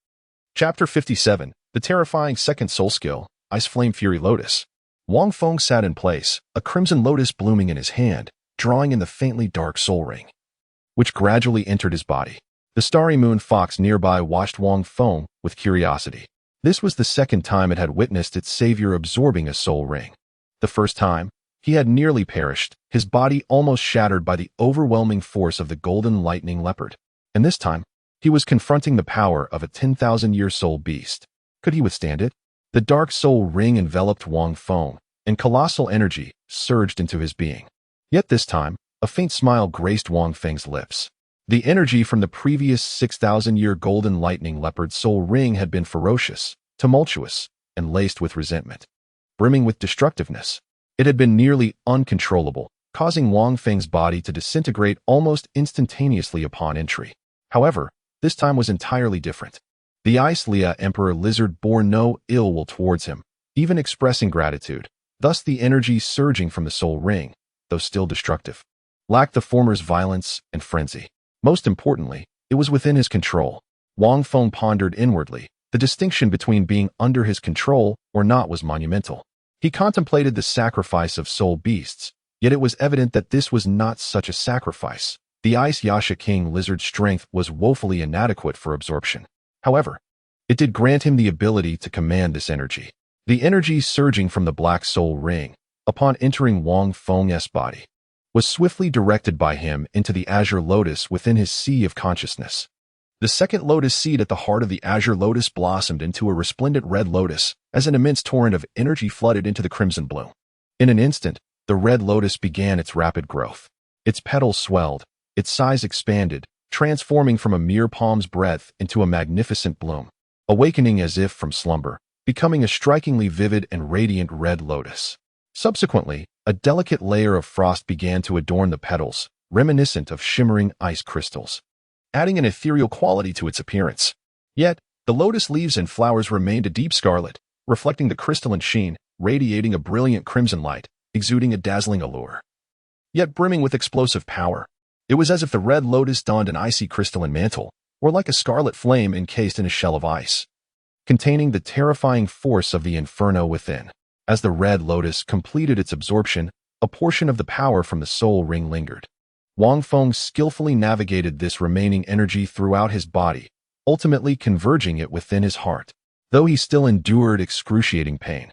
Chapter 57, The Terrifying Second Soul Skill, Ice Flame Fury Lotus. Wang Feng sat in place, a crimson lotus blooming in his hand, drawing in the faintly dark soul ring, which gradually entered his body. The starry moon fox nearby watched Wang Feng with curiosity. This was the second time it had witnessed its savior absorbing a soul ring. The first time, he had nearly perished, his body almost shattered by the overwhelming force of the golden lightning leopard. And this time, he was confronting the power of a 10,000-year soul beast. Could he withstand it? The dark soul ring enveloped Wang Feng, and colossal energy surged into his being. Yet this time, a faint smile graced Wang Feng's lips. The energy from the previous 6,000-year golden lightning leopard soul ring had been ferocious, tumultuous, and laced with resentment. Brimming with destructiveness, it had been nearly uncontrollable, causing Wang Feng's body to disintegrate almost instantaneously upon entry. However, this time was entirely different. The Ice Leah Emperor Lizard bore no ill will towards him, even expressing gratitude. Thus the energy surging from the soul ring, though still destructive, lacked the former's violence and frenzy. Most importantly, it was within his control. Wang Feng pondered inwardly. The distinction between being under his control or not was monumental. He contemplated the sacrifice of soul beasts, yet it was evident that this was not such a sacrifice. The Ice Yasha King Lizard's strength was woefully inadequate for absorption. However, it did grant him the ability to command this energy. The energy surging from the black soul ring, upon entering Wang Feng's body, was swiftly directed by him into the azure lotus within his sea of consciousness. The second lotus seed at the heart of the azure lotus blossomed into a resplendent red lotus as an immense torrent of energy flooded into the crimson bloom. In an instant, the red lotus began its rapid growth. Its petals swelled, its size expanded, transforming from a mere palm's breadth into a magnificent bloom, awakening as if from slumber, becoming a strikingly vivid and radiant red lotus. Subsequently, a delicate layer of frost began to adorn the petals, reminiscent of shimmering ice crystals, adding an ethereal quality to its appearance. Yet, the lotus leaves and flowers remained a deep scarlet, reflecting the crystalline sheen, radiating a brilliant crimson light, exuding a dazzling allure, yet brimming with explosive power. It was as if the red lotus donned an icy crystalline mantle, or like a scarlet flame encased in a shell of ice, containing the terrifying force of the inferno within. As the red lotus completed its absorption, a portion of the power from the soul ring lingered. Wang Feng skillfully navigated this remaining energy throughout his body, ultimately converging it within his heart, though he still endured excruciating pain.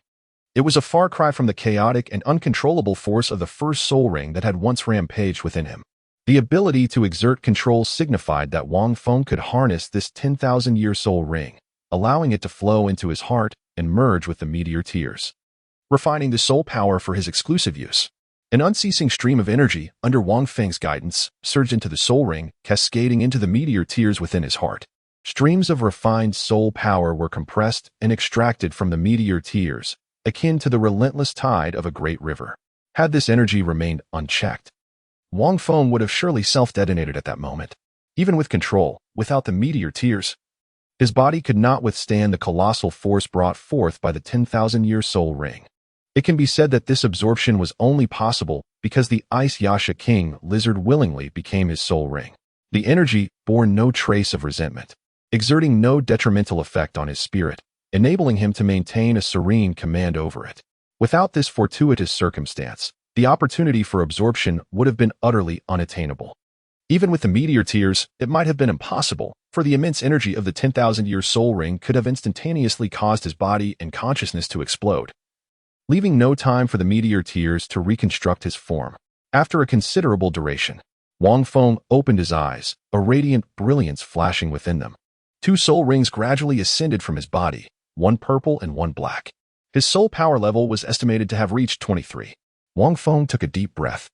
It was a far cry from the chaotic and uncontrollable force of the first soul ring that had once rampaged within him. The ability to exert control signified that Wang Feng could harness this 10,000-year soul ring, allowing it to flow into his heart and merge with the Meteor Tears, refining the soul power for his exclusive use. An unceasing stream of energy, under Wang Feng's guidance, surged into the soul ring, cascading into the Meteor Tears within his heart. Streams of refined soul power were compressed and extracted from the Meteor Tears, akin to the relentless tide of a great river. Had this energy remained unchecked, Wang Feng would have surely self-detonated at that moment. Even with control, without the Meteor Tears, his body could not withstand the colossal force brought forth by the 10,000-year soul ring. It can be said that this absorption was only possible because the Ice Yasha King Lizard willingly became his soul ring. The energy bore no trace of resentment, exerting no detrimental effect on his spirit, enabling him to maintain a serene command over it. Without this fortuitous circumstance, the opportunity for absorption would have been utterly unattainable. Even with the Meteor Tears, it might have been impossible, for the immense energy of the 10,000-year soul ring could have instantaneously caused his body and consciousness to explode, leaving no time for the Meteor Tears to reconstruct his form. After a considerable duration, Wang Feng opened his eyes, a radiant brilliance flashing within them. Two soul rings gradually ascended from his body, one purple and one black. His soul power level was estimated to have reached 23. Wang Feng took a deep breath.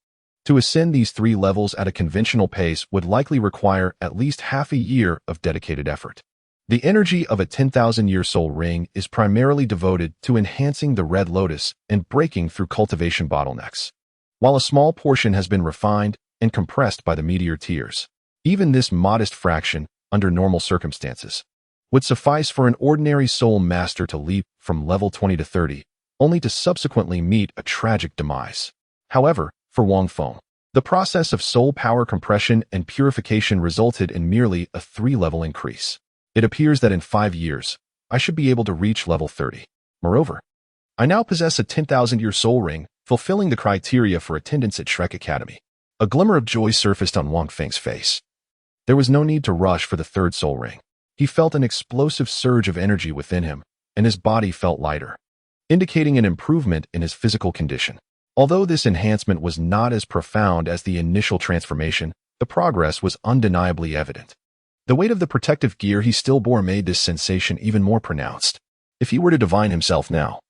To ascend these 3 levels at a conventional pace would likely require at least half a year of dedicated effort. The energy of a 10,000-year soul ring is primarily devoted to enhancing the red lotus and breaking through cultivation bottlenecks. while a small portion has been refined and compressed by the Meteor Tears. Even this modest fraction, under normal circumstances, would suffice for an ordinary soul master to leap from level 20 to 30, only to subsequently meet a tragic demise. However, for Wang Feng, the process of soul power compression and purification resulted in merely a 3-level increase. It appears that in 5 years, I should be able to reach level 30. Moreover, I now possess a 10,000-year soul ring, fulfilling the criteria for attendance at Shrek Academy. A glimmer of joy surfaced on Wang Feng's face. There was no need to rush for the 3rd soul ring. He felt an explosive surge of energy within him, and his body felt lighter, indicating an improvement in his physical condition. Although this enhancement was not as profound as the initial transformation, the progress was undeniably evident. The weight of the protective gear he still bore made this sensation even more pronounced. If he were to divine himself now,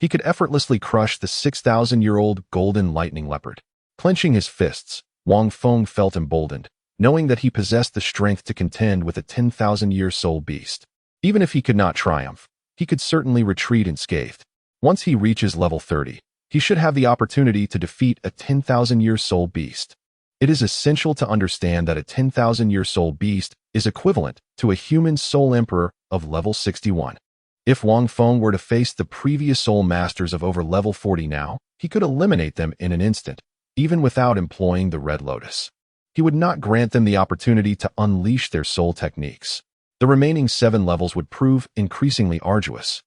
he could effortlessly crush the 6,000-year-old golden lightning leopard. Clenching his fists, Wang Feng felt emboldened, knowing that he possessed the strength to contend with a 10,000-year soul beast. Even if he could not triumph, he could certainly retreat unscathed. Once he reaches level 30, he should have the opportunity to defeat a 10,000-year soul beast. It is essential to understand that a 10,000-year soul beast is equivalent to a human soul emperor of level 61. If Wang Feng were to face the previous soul masters of over level 40 now, he could eliminate them in an instant, even without employing the Red Lotus. He would not grant them the opportunity to unleash their soul techniques. The remaining 7 levels would prove increasingly arduous,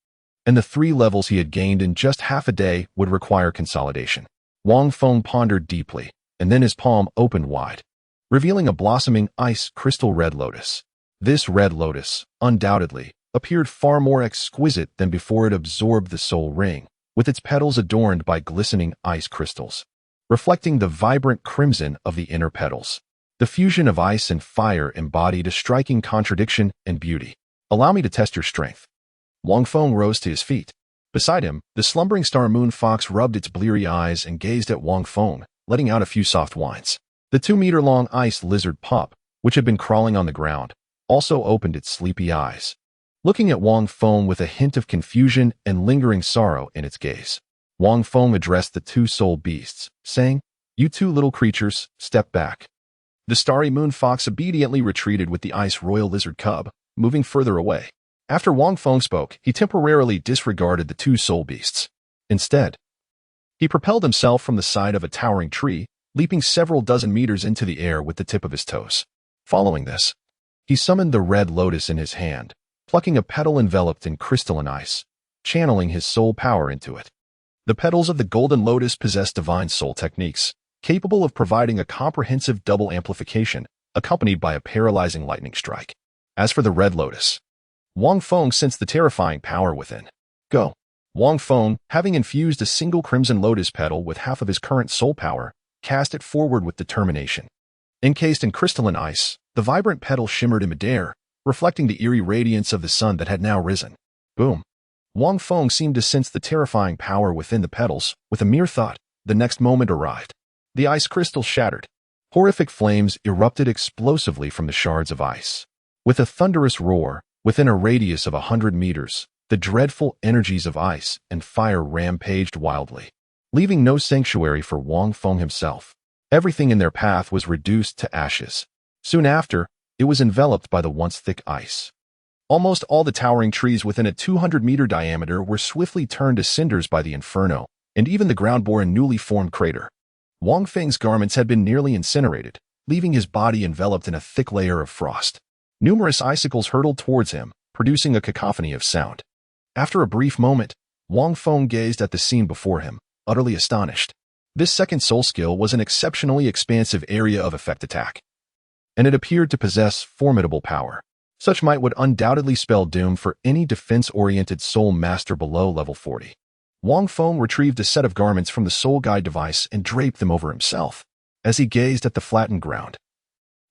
and the 3 levels he had gained in just half a day would require consolidation. Wang Feng pondered deeply, and then his palm opened wide, revealing a blossoming ice crystal red lotus. This red lotus, undoubtedly, appeared far more exquisite than before it absorbed the soul ring, with its petals adorned by glistening ice crystals, reflecting the vibrant crimson of the inner petals. The fusion of ice and fire embodied a striking contradiction and beauty. Allow me to test your strength. Wang Feng rose to his feet. Beside him, the slumbering star moon fox rubbed its bleary eyes and gazed at Wang Feng, letting out a few soft whines. The 2-meter-long ice lizard pup, which had been crawling on the ground, also opened its sleepy eyes, looking at Wang Feng with a hint of confusion and lingering sorrow in its gaze. Wang Feng addressed the 2 soul beasts, saying, "You 2 little creatures, step back." The starry moon fox obediently retreated with the ice royal lizard cub, moving further away. After Wang Feng spoke, he temporarily disregarded the 2 soul beasts. Instead, he propelled himself from the side of a towering tree, leaping several dozen meters into the air with the tip of his toes. Following this, he summoned the red lotus in his hand, plucking a petal enveloped in crystalline ice, channeling his soul power into it. The petals of the golden lotus possess divine soul techniques, capable of providing a comprehensive double amplification, accompanied by a paralyzing lightning strike. As for the red lotus, Wang Feng sensed the terrifying power within. Go. Wang Feng, having infused a single crimson lotus petal with half of his current soul power, cast it forward with determination. Encased in crystalline ice, the vibrant petal shimmered in midair, reflecting the eerie radiance of the sun that had now risen. Boom. Wang Feng seemed to sense the terrifying power within the petals. With a mere thought, the next moment arrived. The ice crystal shattered. Horrific flames erupted explosively from the shards of ice. With a thunderous roar, within a radius of 100 meters, the dreadful energies of ice and fire rampaged wildly, leaving no sanctuary for Wang Feng himself. Everything in their path was reduced to ashes. Soon after, it was enveloped by the once thick ice. Almost all the towering trees within a 200-meter diameter were swiftly turned to cinders by the inferno, and even the ground bore a newly formed crater. Wang Feng's garments had been nearly incinerated, leaving his body enveloped in a thick layer of frost. Numerous icicles hurtled towards him, producing a cacophony of sound. After a brief moment, Wang Feng gazed at the scene before him, utterly astonished. This second soul skill was an exceptionally expansive area of effect attack, and it appeared to possess formidable power. Such might would undoubtedly spell doom for any defense-oriented soul master below level 40. Wang Feng retrieved a set of garments from the soul guide device and draped them over himself. As he gazed at the flattened ground,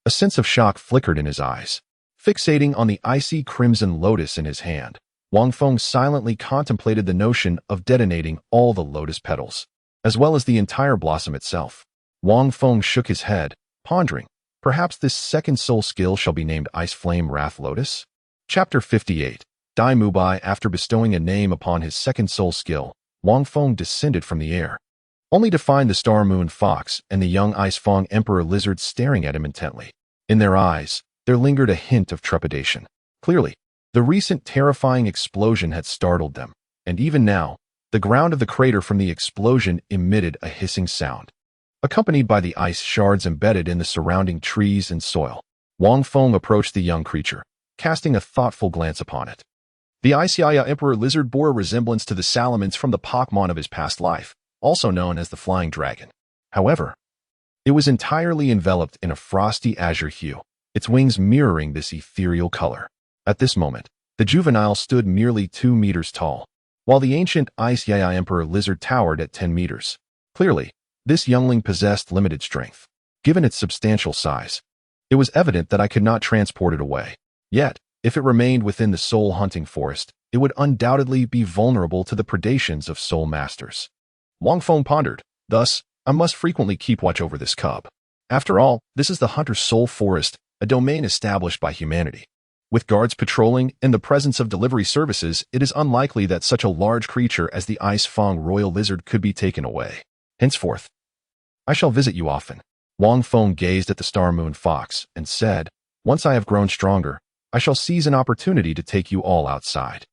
a sense of shock flickered in his eyes. Fixating on the icy crimson lotus in his hand, Wang Feng silently contemplated the notion of detonating all the lotus petals, as well as the entire blossom itself. Wang Feng shook his head, pondering, perhaps this second soul skill shall be named Ice Flame Wrath Lotus? Chapter 58. Dai Mubai. After bestowing a name upon his second soul skill, Wang Feng descended from the air. only to find the Star Moon Fox and the young Ice Fang Emperor Lizard staring at him intently. In their eyes, there lingered a hint of trepidation. Clearly, the recent terrifying explosion had startled them, and even now, the ground of the crater from the explosion emitted a hissing sound, accompanied by the ice shards embedded in the surrounding trees and soil. Wang Feng approached the young creature, casting a thoughtful glance upon it. The Ice Yaya Emperor Lizard bore a resemblance to the salamence from the Pokemon of his past life, also known as the Flying Dragon. However, it was entirely enveloped in a frosty azure hue, its wings mirroring this ethereal color. At this moment, the juvenile stood merely 2 meters tall, while the ancient Ice Yaya Emperor Lizard towered at 10 meters. Clearly, this youngling possessed limited strength. Given its substantial size, it was evident that I could not transport it away. Yet, if it remained within the soul hunting forest, it would undoubtedly be vulnerable to the predations of soul masters. Wang Feng pondered, thus, I must frequently keep watch over this cub. After all, this is the hunter's soul forest, a domain established by humanity. With guards patrolling and the presence of delivery services, it is unlikely that such a large creature as the Ice Fang Royal Lizard could be taken away. Henceforth, I shall visit you often. Wang Feng gazed at the Star Moon Fox and said, once I have grown stronger, I shall seize an opportunity to take you all outside.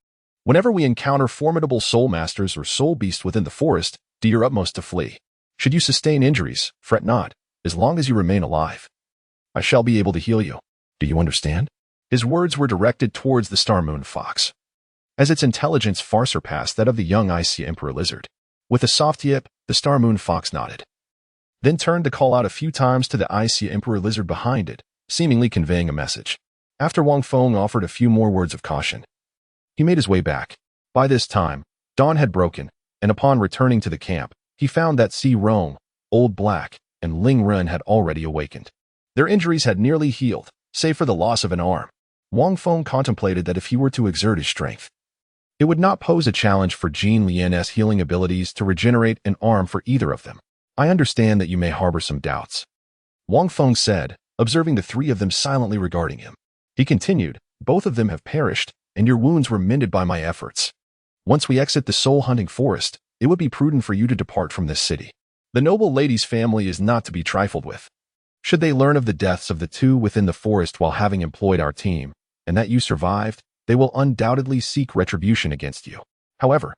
Whenever we encounter formidable soul masters or soul beasts within the forest, do your utmost to flee. Should you sustain injuries, fret not, as long as you remain alive. I shall be able to heal you. Do you understand? His words were directed towards the Star Moon Fox, as its intelligence far surpassed that of the young Ice Emperor Lizard. With a soft yip, the Star Moon Fox nodded, then turned to call out a few times to the Ice Emperor Lizard behind it, seemingly conveying a message. After Wang Feng offered a few more words of caution, he made his way back. By this time, dawn had broken, and upon returning to the camp, he found that Si Rong, Old Black, and Ling Ren had already awakened. Their injuries had nearly healed, save for the loss of an arm. Wang Feng contemplated that if he were to exert his strength, it would not pose a challenge for Jin Lian's healing abilities to regenerate an arm for either of them. I understand that you may harbor some doubts, Wang Feng said, observing the 3 of them silently regarding him. He continued, both of them have perished, and your wounds were mended by my efforts. Once we exit the soul-hunting forest, it would be prudent for you to depart from this city. The noble lady's family is not to be trifled with. Should they learn of the deaths of the 2 within the forest while having employed our team, and that you survived, they will undoubtedly seek retribution against you. However,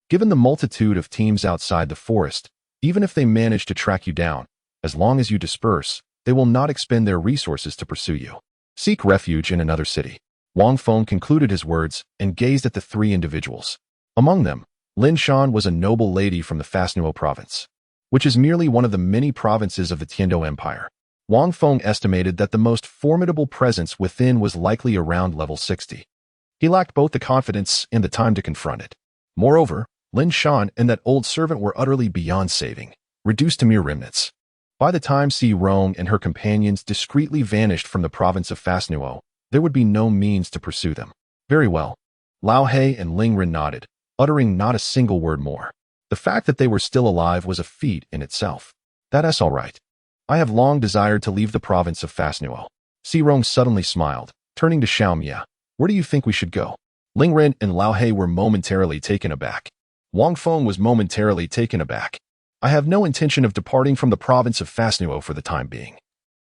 given the multitude of teams outside the forest, even if they manage to track you down, as long as you disperse, they will not expend their resources to pursue you. Seek refuge in another city. Wang Feng concluded his words and gazed at the 3 individuals. Among them, Lin Shan was a noble lady from the Fasnuo province, which is merely one of the many provinces of the Tiando Empire. Wang Feng estimated that the most formidable presence within was likely around level 60. He lacked both the confidence and the time to confront it. Moreover, Lin Shan and that old servant were utterly beyond saving, reduced to mere remnants. By the time Si Rong and her companions discreetly vanished from the province of Fasnuo, there would be no means to pursue them. Very well. Lao He and Ling Ren nodded, uttering not a single word more. The fact that they were still alive was a feat in itself. That's all right. I have long desired to leave the province of Fasnuo. Si Rong suddenly smiled, turning to Xiaomia. Where do you think we should go? Ling Ren and Lao He were momentarily taken aback. Wang Feng was momentarily taken aback. I have no intention of departing from the province of Fasnuo for the time being,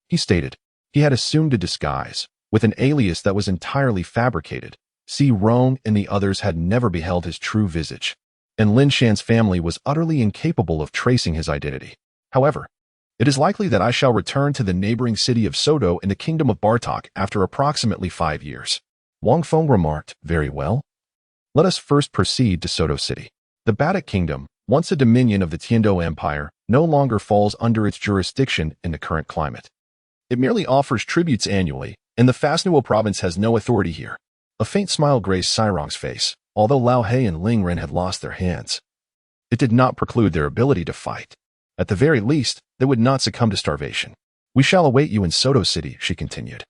he stated. He had assumed a disguise, with an alias that was entirely fabricated. Si Rong and the others had never beheld his true visage, and Lin Shan's family was utterly incapable of tracing his identity. However, it is likely that I shall return to the neighboring city of Soto in the kingdom of Bartok after approximately 5 years. Wang Feng remarked, very well. Let us first proceed to Soto City. The Badak Kingdom, once a dominion of the Tiando Empire, no longer falls under its jurisdiction in the current climate. It merely offers tributes annually, and the Fasnuo province has no authority here. A faint smile graced Sirong's face, although Lao He and Ling Ren had lost their hands. It did not preclude their ability to fight. At the very least, they would not succumb to starvation. We shall await you in Soto City, she continued,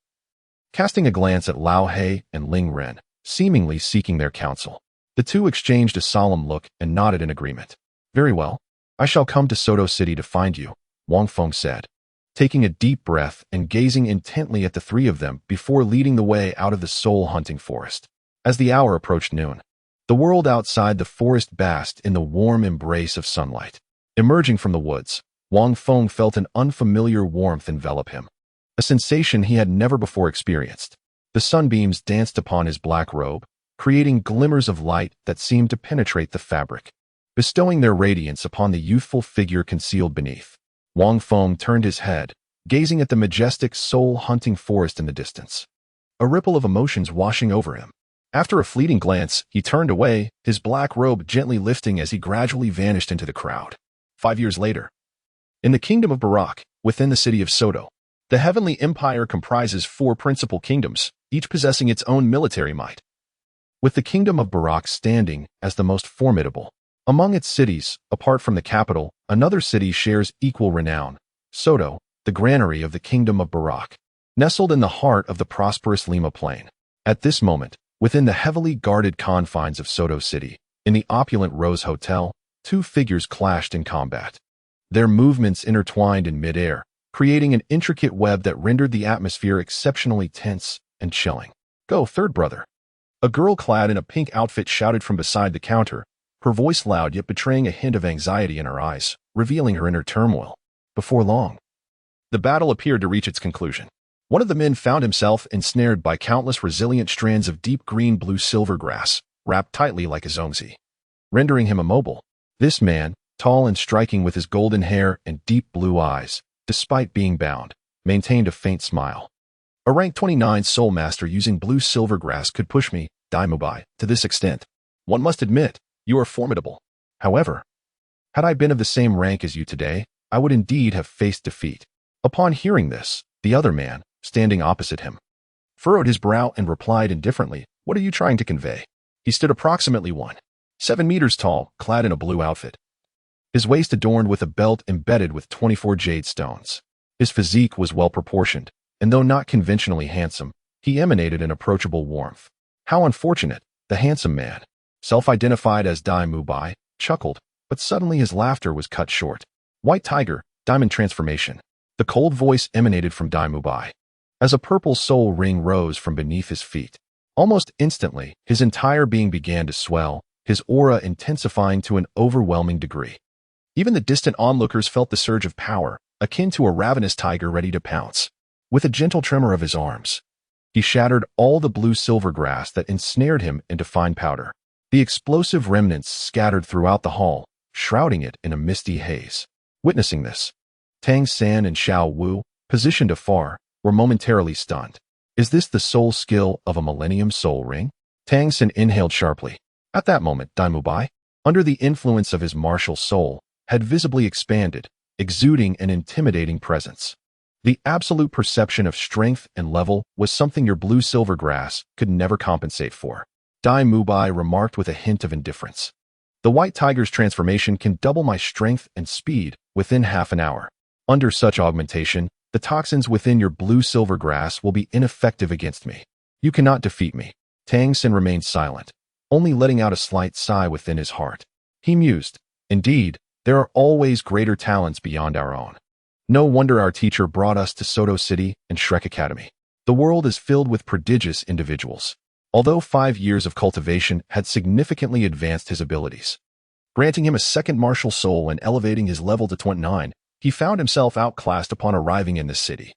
casting a glance at Lao He and Ling Ren, seemingly seeking their counsel. The 2 exchanged a solemn look and nodded in agreement. Very well. I shall come to Soto City to find you, Wang Feng said, taking a deep breath and gazing intently at the 3 of them before leading the way out of the soul-hunting forest. As the hour approached noon, the world outside the forest basked in the warm embrace of sunlight. Emerging from the woods, Wang Feng felt an unfamiliar warmth envelop him, a sensation he had never before experienced. The sunbeams danced upon his black robe, creating glimmers of light that seemed to penetrate the fabric, bestowing their radiance upon the youthful figure concealed beneath. Wang Feng turned his head, gazing at the majestic soul-hunting forest in the distance, a ripple of emotions washing over him. After a fleeting glance, he turned away, his black robe gently lifting as he gradually vanished into the crowd. 5 years later, in the kingdom of Barak, within the city of Soto, the Heavenly Empire comprises 4 principal kingdoms, each possessing its own military might, with the kingdom of Barak standing as the most formidable. Among its cities, apart from the capital, another city shares equal renown, Soto, the granary of the kingdom of Barak, nestled in the heart of the prosperous Lima plain. At this moment, within the heavily guarded confines of Soto City, in the opulent Rose Hotel, 2 figures clashed in combat. Their movements intertwined in midair, creating an intricate web that rendered the atmosphere exceptionally tense and chilling. "Go, third brother." A girl clad in a pink outfit shouted from beside the counter, her voice loud yet betraying a hint of anxiety in her eyes, revealing her inner turmoil. Before long, the battle appeared to reach its conclusion. One of the men found himself ensnared by countless resilient strands of deep green-blue silver grass, wrapped tightly like a zongzi, rendering him immobile. This man, tall and striking with his golden hair and deep blue eyes, despite being bound, maintained a faint smile. "A rank 29 soul master using blue silver grass could push me, Daimubai, to this extent. One must admit, you are formidable. However, had I been of the same rank as you today, I would indeed have faced defeat." Upon hearing this, the other man, standing opposite him, furrowed his brow and replied indifferently, "What are you trying to convey?" He stood approximately 1.7 meters tall, clad in a blue outfit, his waist adorned with a belt embedded with 24 jade stones. His physique was well-proportioned, and though not conventionally handsome, he emanated an approachable warmth. How unfortunate, the handsome man, self-identified as Dai Mubai, chuckled, but suddenly his laughter was cut short. "White Tiger, Diamond Transformation." The cold voice emanated from Dai Mubai, as a purple soul ring rose from beneath his feet. Almost instantly, his entire being began to swell, his aura intensifying to an overwhelming degree. Even the distant onlookers felt the surge of power, akin to a ravenous tiger ready to pounce. With a gentle tremor of his arms, he shattered all the blue-silver grass that ensnared him into fine powder. The explosive remnants scattered throughout the hall, shrouding it in a misty haze. Witnessing this, Tang San and Xiao Wu, positioned afar, were momentarily stunned. "Is this the soul skill of a Millennium Soul Ring?" Tang San inhaled sharply. At that moment, Daimubai, under the influence of his martial soul, had visibly expanded, exuding an intimidating presence. The absolute perception of strength and level was something your blue-silver grass could never compensate for. Dai Mubai remarked with a hint of indifference. "The White Tiger's transformation can double my strength and speed within half an hour. Under such augmentation, the toxins within your blue-silver grass will be ineffective against me. You cannot defeat me." Tang Sin remained silent, only letting out a slight sigh within his heart. He mused, "Indeed, there are always greater talents beyond our own. No wonder our teacher brought us to Soto City and Shrek Academy. The world is filled with prodigious individuals." Although 5 years of cultivation had significantly advanced his abilities, granting him a second martial soul and elevating his level to 29, he found himself outclassed upon arriving in this city,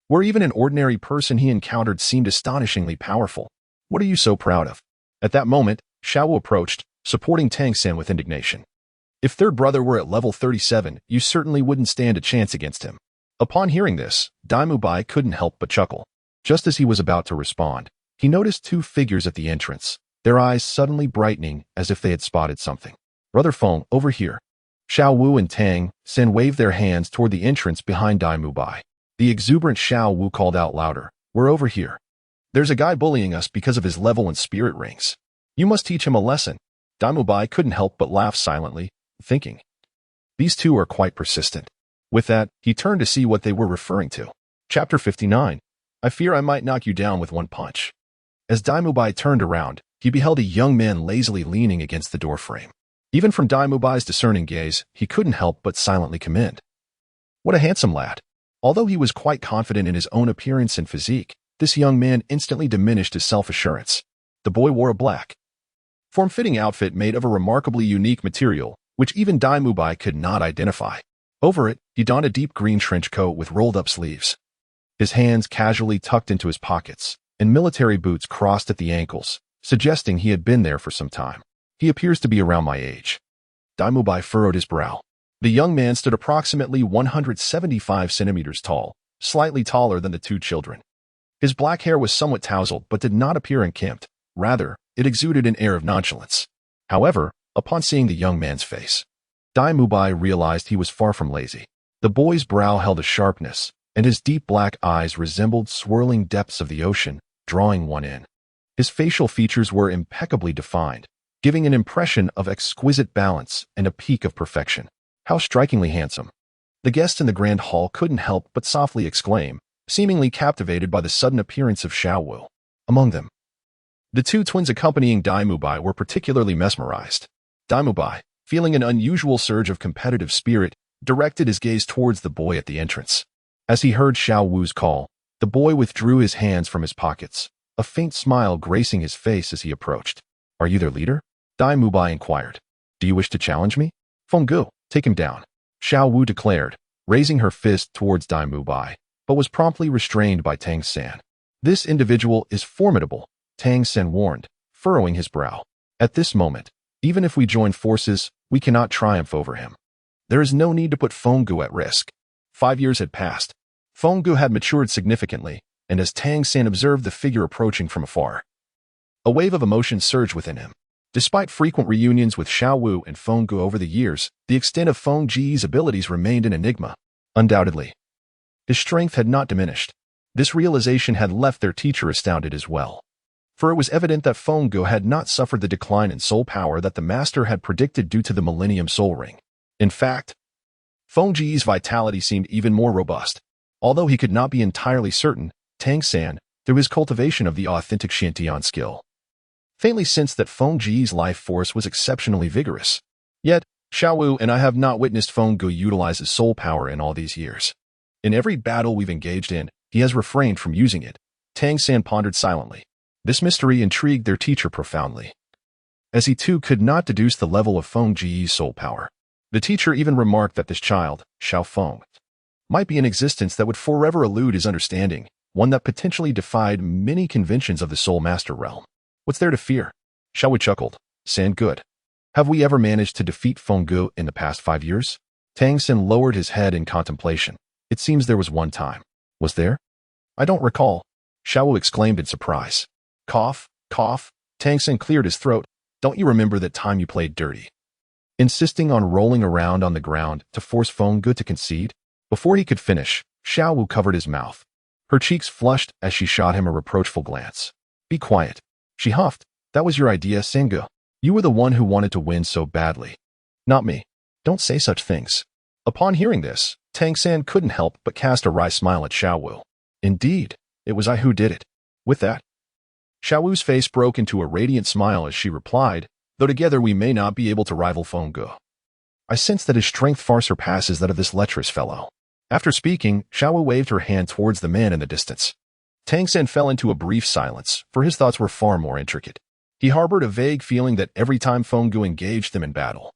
where even an ordinary person he encountered seemed astonishingly powerful. "What are you so proud of?" At that moment, Xiao approached, supporting Tang San with indignation. "If third brother were at level 37, you certainly wouldn't stand a chance against him." Upon hearing this, Daimubai couldn't help but chuckle. Just as he was about to respond, he noticed 2 figures at the entrance, their eyes suddenly brightening as if they had spotted something. "Brother Feng, over here." Xiao Wu and Tang Sen waved their hands toward the entrance behind Daimubai. The exuberant Xiao Wu called out louder, "We're over here. There's a guy bullying us because of his level and spirit rings. You must teach him a lesson." Daimubai couldn't help but laugh silently, thinking, "These 2 are quite persistent." With that, he turned to see what they were referring to. Chapter 59. "I fear I might knock you down with one punch." As Daimubai turned around, he beheld a young man lazily leaning against the doorframe. Even from Daimubai's discerning gaze, he couldn't help but silently commend. What a handsome lad. Although he was quite confident in his own appearance and physique, this young man instantly diminished his self-assurance. The boy wore a black, form-fitting outfit made of a remarkably unique material, which even Dai Mubai could not identify. Over it, he donned a deep green trench coat with rolled-up sleeves. His hands casually tucked into his pockets, and military boots crossed at the ankles, suggesting he had been there for some time. He appears to be around my age. Dai Mubai furrowed his brow. The young man stood approximately 175 centimeters tall, slightly taller than the two children. His black hair was somewhat tousled but did not appear unkempt. Rather, it exuded an air of nonchalance. However, upon seeing the young man's face, Dai Mubai realized he was far from lazy. The boy's brow held a sharpness, and his deep black eyes resembled swirling depths of the ocean, drawing one in. His facial features were impeccably defined, giving an impression of exquisite balance and a peak of perfection. How strikingly handsome! The guests in the grand hall couldn't help but softly exclaim, seemingly captivated by the sudden appearance of Xiao Wu among them. The two twins accompanying Dai Mubai were particularly mesmerized. Dai Mubai, feeling an unusual surge of competitive spirit, directed his gaze towards the boy at the entrance. As he heard Xiao Wu's call, the boy withdrew his hands from his pockets, a faint smile gracing his face as he approached. "Are you their leader?" Dai Mubai inquired. "Do you wish to challenge me?" "Fenggu, take him down," Xiao Wu declared, raising her fist towards Dai Mubai, but was promptly restrained by Tang San. "This individual is formidable," Tang San warned, furrowing his brow. "At this moment, even if we join forces, we cannot triumph over him. There is no need to put Fenggu at risk." 5 years had passed. Fenggu had matured significantly, and as Tang San observed the figure approaching from afar, a wave of emotion surged within him. Despite frequent reunions with Xiao Wu and Fenggu over the years, the extent of Feng Ji's abilities remained an enigma. Undoubtedly, his strength had not diminished. This realization had left their teacher astounded as well. For it was evident that Fenggu had not suffered the decline in soul power that the master had predicted due to the Millennium Soul Ring. In fact, Feng Ji's vitality seemed even more robust. Although he could not be entirely certain, Tang San, through his cultivation of the authentic Xiantian skill, faintly sensed that Feng Ji's life force was exceptionally vigorous. Yet, Xiao Wu and I have not witnessed Fenggu utilize his soul power in all these years. In every battle we've engaged in, he has refrained from using it. Tang San pondered silently. This mystery intrigued their teacher profoundly, as he too could not deduce the level of Feng Ji's soul power. The teacher even remarked that this child, Xiao Feng, might be an existence that would forever elude his understanding, one that potentially defied many conventions of the Soul Master realm. "What's there to fear?" Xiao Wu chuckled. "San good. Have we ever managed to defeat Fenggu in the past 5 years?" Tang San lowered his head in contemplation. "It seems there was one time." "Was there?" "I don't recall," Xiao Wu exclaimed in surprise. Cough, cough, Tang San cleared his throat. "Don't you remember that time you played dirty?" Insisting on rolling around on the ground to force Fenggu to concede. Before he could finish, Xiao Wu covered his mouth. Her cheeks flushed as she shot him a reproachful glance. "Be quiet," she huffed. "That was your idea, Fenggu. You were the one who wanted to win so badly. Not me. Don't say such things." Upon hearing this, Tang San couldn't help but cast a wry smile at Xiao Wu. "Indeed, it was I who did it." With that, Xiao Wu's face broke into a radiant smile as she replied, "Though together we may not be able to rival Fenggu, I sense that his strength far surpasses that of this lecherous fellow." After speaking, Xiao Wu waved her hand towards the man in the distance. Tang San fell into a brief silence, for his thoughts were far more intricate. He harbored a vague feeling that every time Fenggu engaged them in battle,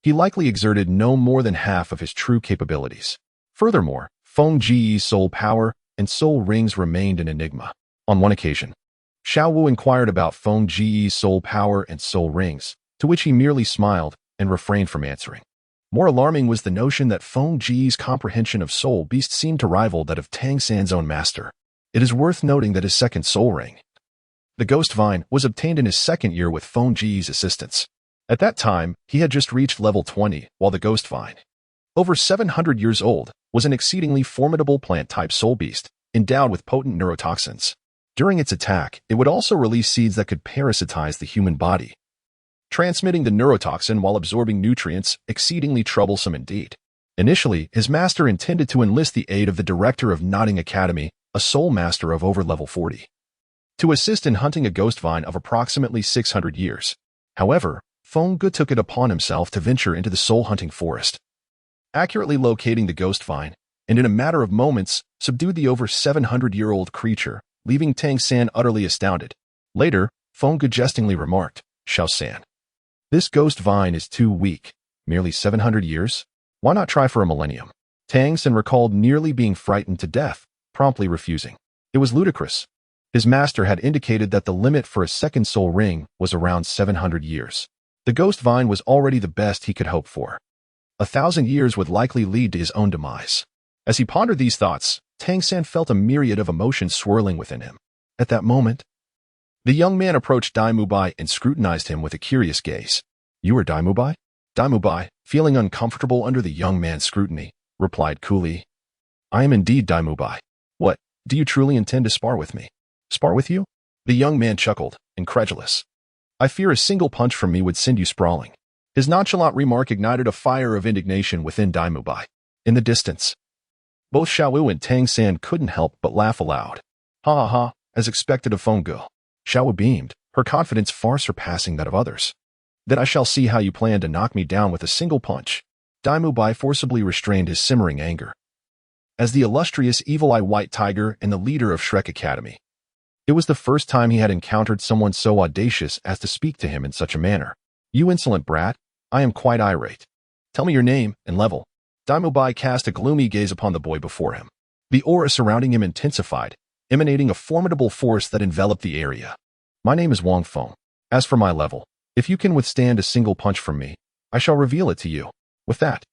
he likely exerted no more than half of his true capabilities. Furthermore, Feng Ji's soul power and soul rings remained an enigma. On one occasion, Xiao Wu inquired about Feng Ji's soul power and soul rings, to which he merely smiled and refrained from answering. More alarming was the notion that Feng Ji's comprehension of soul beasts seemed to rival that of Tang San's own master. It is worth noting that his second soul ring, the Ghost Vine, was obtained in his second year with Feng Ji's assistance. At that time, he had just reached level 20, while the Ghost Vine, over 700 years old, was an exceedingly formidable plant-type soul beast, endowed with potent neurotoxins. During its attack, it would also release seeds that could parasitize the human body, transmitting the neurotoxin while absorbing nutrients, exceedingly troublesome indeed. Initially, his master intended to enlist the aid of the director of Notting Academy, a soul master of over level 40, to assist in hunting a ghost vine of approximately 600 years. However, Fenggu took it upon himself to venture into the soul-hunting forest, accurately locating the ghost vine, and in a matter of moments, subdued the over 700-year-old creature, leaving Tang San utterly astounded. Later, Fenggu jestingly remarked, "Xiao San, this ghost vine is too weak. Merely 700 years? Why not try for a millennium? Tangan recalled nearly being frightened to death, promptly refusing. It was ludicrous. His master had indicated that the limit for a second soul ring was around 700 years. The ghost vine was already the best he could hope for. 1,000 years would likely lead to his own demise. As he pondered these thoughts, Tangan felt a myriad of emotions swirling within him. At that moment, the young man approached Dai Mubai and scrutinized him with a curious gaze. "You are Dai Mubai?" Dai Mubai, feeling uncomfortable under the young man's scrutiny, replied coolly, "I am indeed Dai Mubai. What, do you truly intend to spar with me?" "Spar with you?" The young man chuckled, incredulous. "I fear a single punch from me would send you sprawling." His nonchalant remark ignited a fire of indignation within Dai Mubai. In the distance, both Xiaowu and Tangan couldn't help but laugh aloud. Ha ha ha, as expected of Fengge. Xiaowu beamed, her confidence far surpassing that of others. "Then I shall see how you plan to knock me down with a single punch." Dai Mubai forcibly restrained his simmering anger. As the illustrious Evil Eye White Tiger and the leader of Shrek Academy, it was the first time he had encountered someone so audacious as to speak to him in such a manner. "You insolent brat, I am quite irate. Tell me your name and level." Dai Mubai cast a gloomy gaze upon the boy before him. The aura surrounding him intensified, emanating a formidable force that enveloped the area. "My name is Wang Feng. As for my level, if you can withstand a single punch from me, I shall reveal it to you." With that,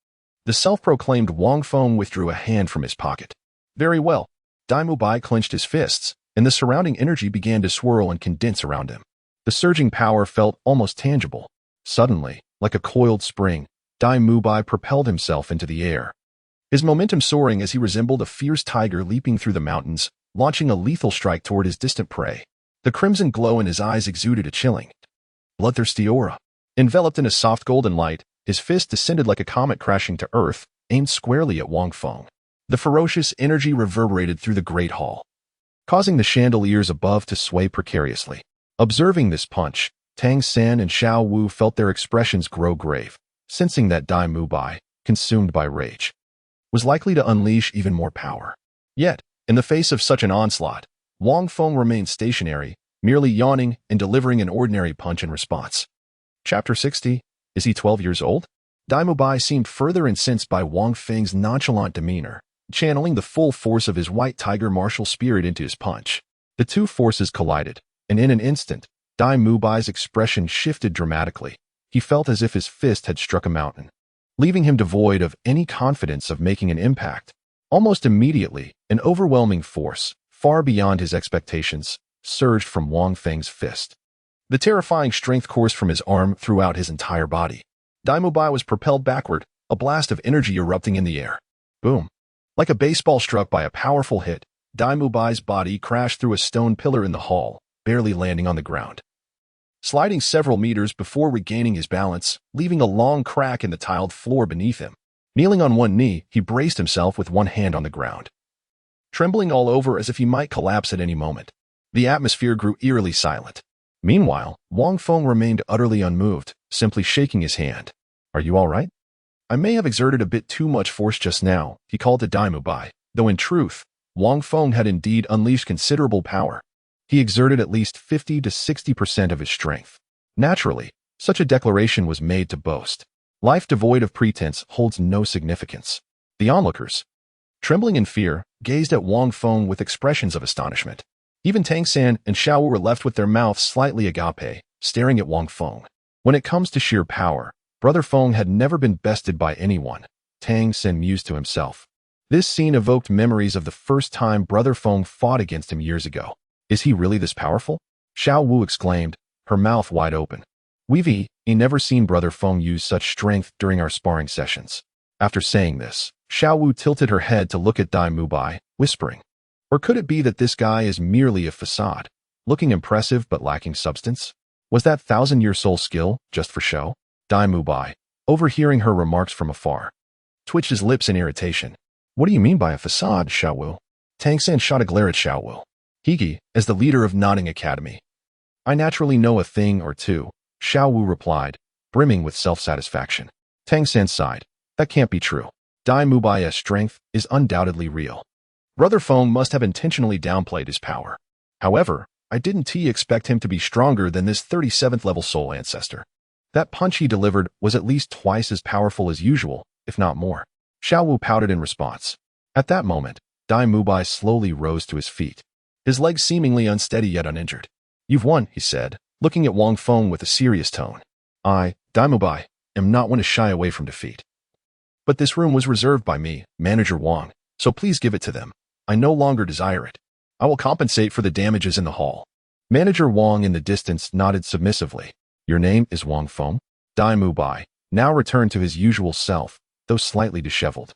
the self-proclaimed Wang Feng withdrew a hand from his pocket. "Very well." Dai Mubai clenched his fists, and the surrounding energy began to swirl and condense around him. The surging power felt almost tangible. Suddenly, like a coiled spring, Dai Mubai propelled himself into the air. His momentum soaring as he resembled a fierce tiger leaping through the mountains, launching a lethal strike toward his distant prey. The crimson glow in his eyes exuded a chilling, bloodthirsty aura. Enveloped in a soft golden light, his fist descended like a comet crashing to earth, aimed squarely at Wang Feng. The ferocious energy reverberated through the great hall, causing the chandeliers above to sway precariously. Observing this punch, Tangan and Xiaowu felt their expressions grow grave, sensing that Dai Mubai, consumed by rage, was likely to unleash even more power. Yet, in the face of such an onslaught, Wang Feng remained stationary, merely yawning and delivering an ordinary punch in response. Chapter 60. Is he 12 years old? Dai Mubai seemed further incensed by Wang Feng's nonchalant demeanor, channeling the full force of his white tiger martial spirit into his punch. The two forces collided, and in an instant, Dai Mubai's expression shifted dramatically. He felt as if his fist had struck a mountain, leaving him devoid of any confidence of making an impact. Almost immediately, an overwhelming force, far beyond his expectations, surged from Wang Feng's fist. The terrifying strength coursed from his arm throughout his entire body. Dai Mubai was propelled backward, a blast of energy erupting in the air. Boom. Like a baseball struck by a powerful hit, Dai Mubai's body crashed through a stone pillar in the hall, barely landing on the ground, sliding several meters before regaining his balance, leaving a long crack in the tiled floor beneath him. Kneeling on one knee, he braced himself with one hand on the ground, trembling all over as if he might collapse at any moment. The atmosphere grew eerily silent. Meanwhile, Wang Feng remained utterly unmoved, simply shaking his hand. "Are you all right?" "I may have exerted a bit too much force just now," he called to Dai Mubai, though in truth, Wang Feng had indeed unleashed considerable power. He exerted at least 50 to 60% of his strength. Naturally, such a declaration was made to boast. Life devoid of pretense holds no significance. The onlookers, trembling in fear, gazed at Wang Feng with expressions of astonishment. Even Tangan and Xiaowu were left with their mouths slightly agape, staring at Wang Feng. When it comes to sheer power, Brother Feng had never been bested by anyone, Tangan mused to himself. This scene evoked memories of the first time Brother Feng fought against him years ago. Is he really this powerful? Xiaowu exclaimed, her mouth wide open. We've never seen Brother Feng use such strength during our sparring sessions. After saying this, Xiaowu tilted her head to look at Dai Mubai, whispering, or could it be that this guy is merely a facade, looking impressive but lacking substance? Was that 1,000-year soul skill just for show? Dai Mubai, overhearing her remarks from afar, twitched his lips in irritation. What do you mean by a facade, Xiaowu? Tangan shot a glare at Xiaowu. Higi, as the leader of Nodding Academy. I naturally know a thing or two, Xiaowu replied, brimming with self-satisfaction. Tangan sighed. That can't be true. Dai Mubai's strength is undoubtedly real. Brother Feng must have intentionally downplayed his power. However, I didn't expect him to be stronger than this 37th level soul ancestor. That punch he delivered was at least twice as powerful as usual, if not more. Xiao Wu pouted in response. At that moment, Dai Mubai slowly rose to his feet, his legs seemingly unsteady yet uninjured. You've won, he said, looking at Wang Feng with a serious tone. I, Dai Mubai, am not one to shy away from defeat. But this room was reserved by me, Manager Wang, so please give it to them. I no longer desire it. I will compensate for the damages in the hall. Manager Wang in the distance nodded submissively. Your name is Wang Feng? Dai Mubai, now returned to his usual self, though slightly disheveled,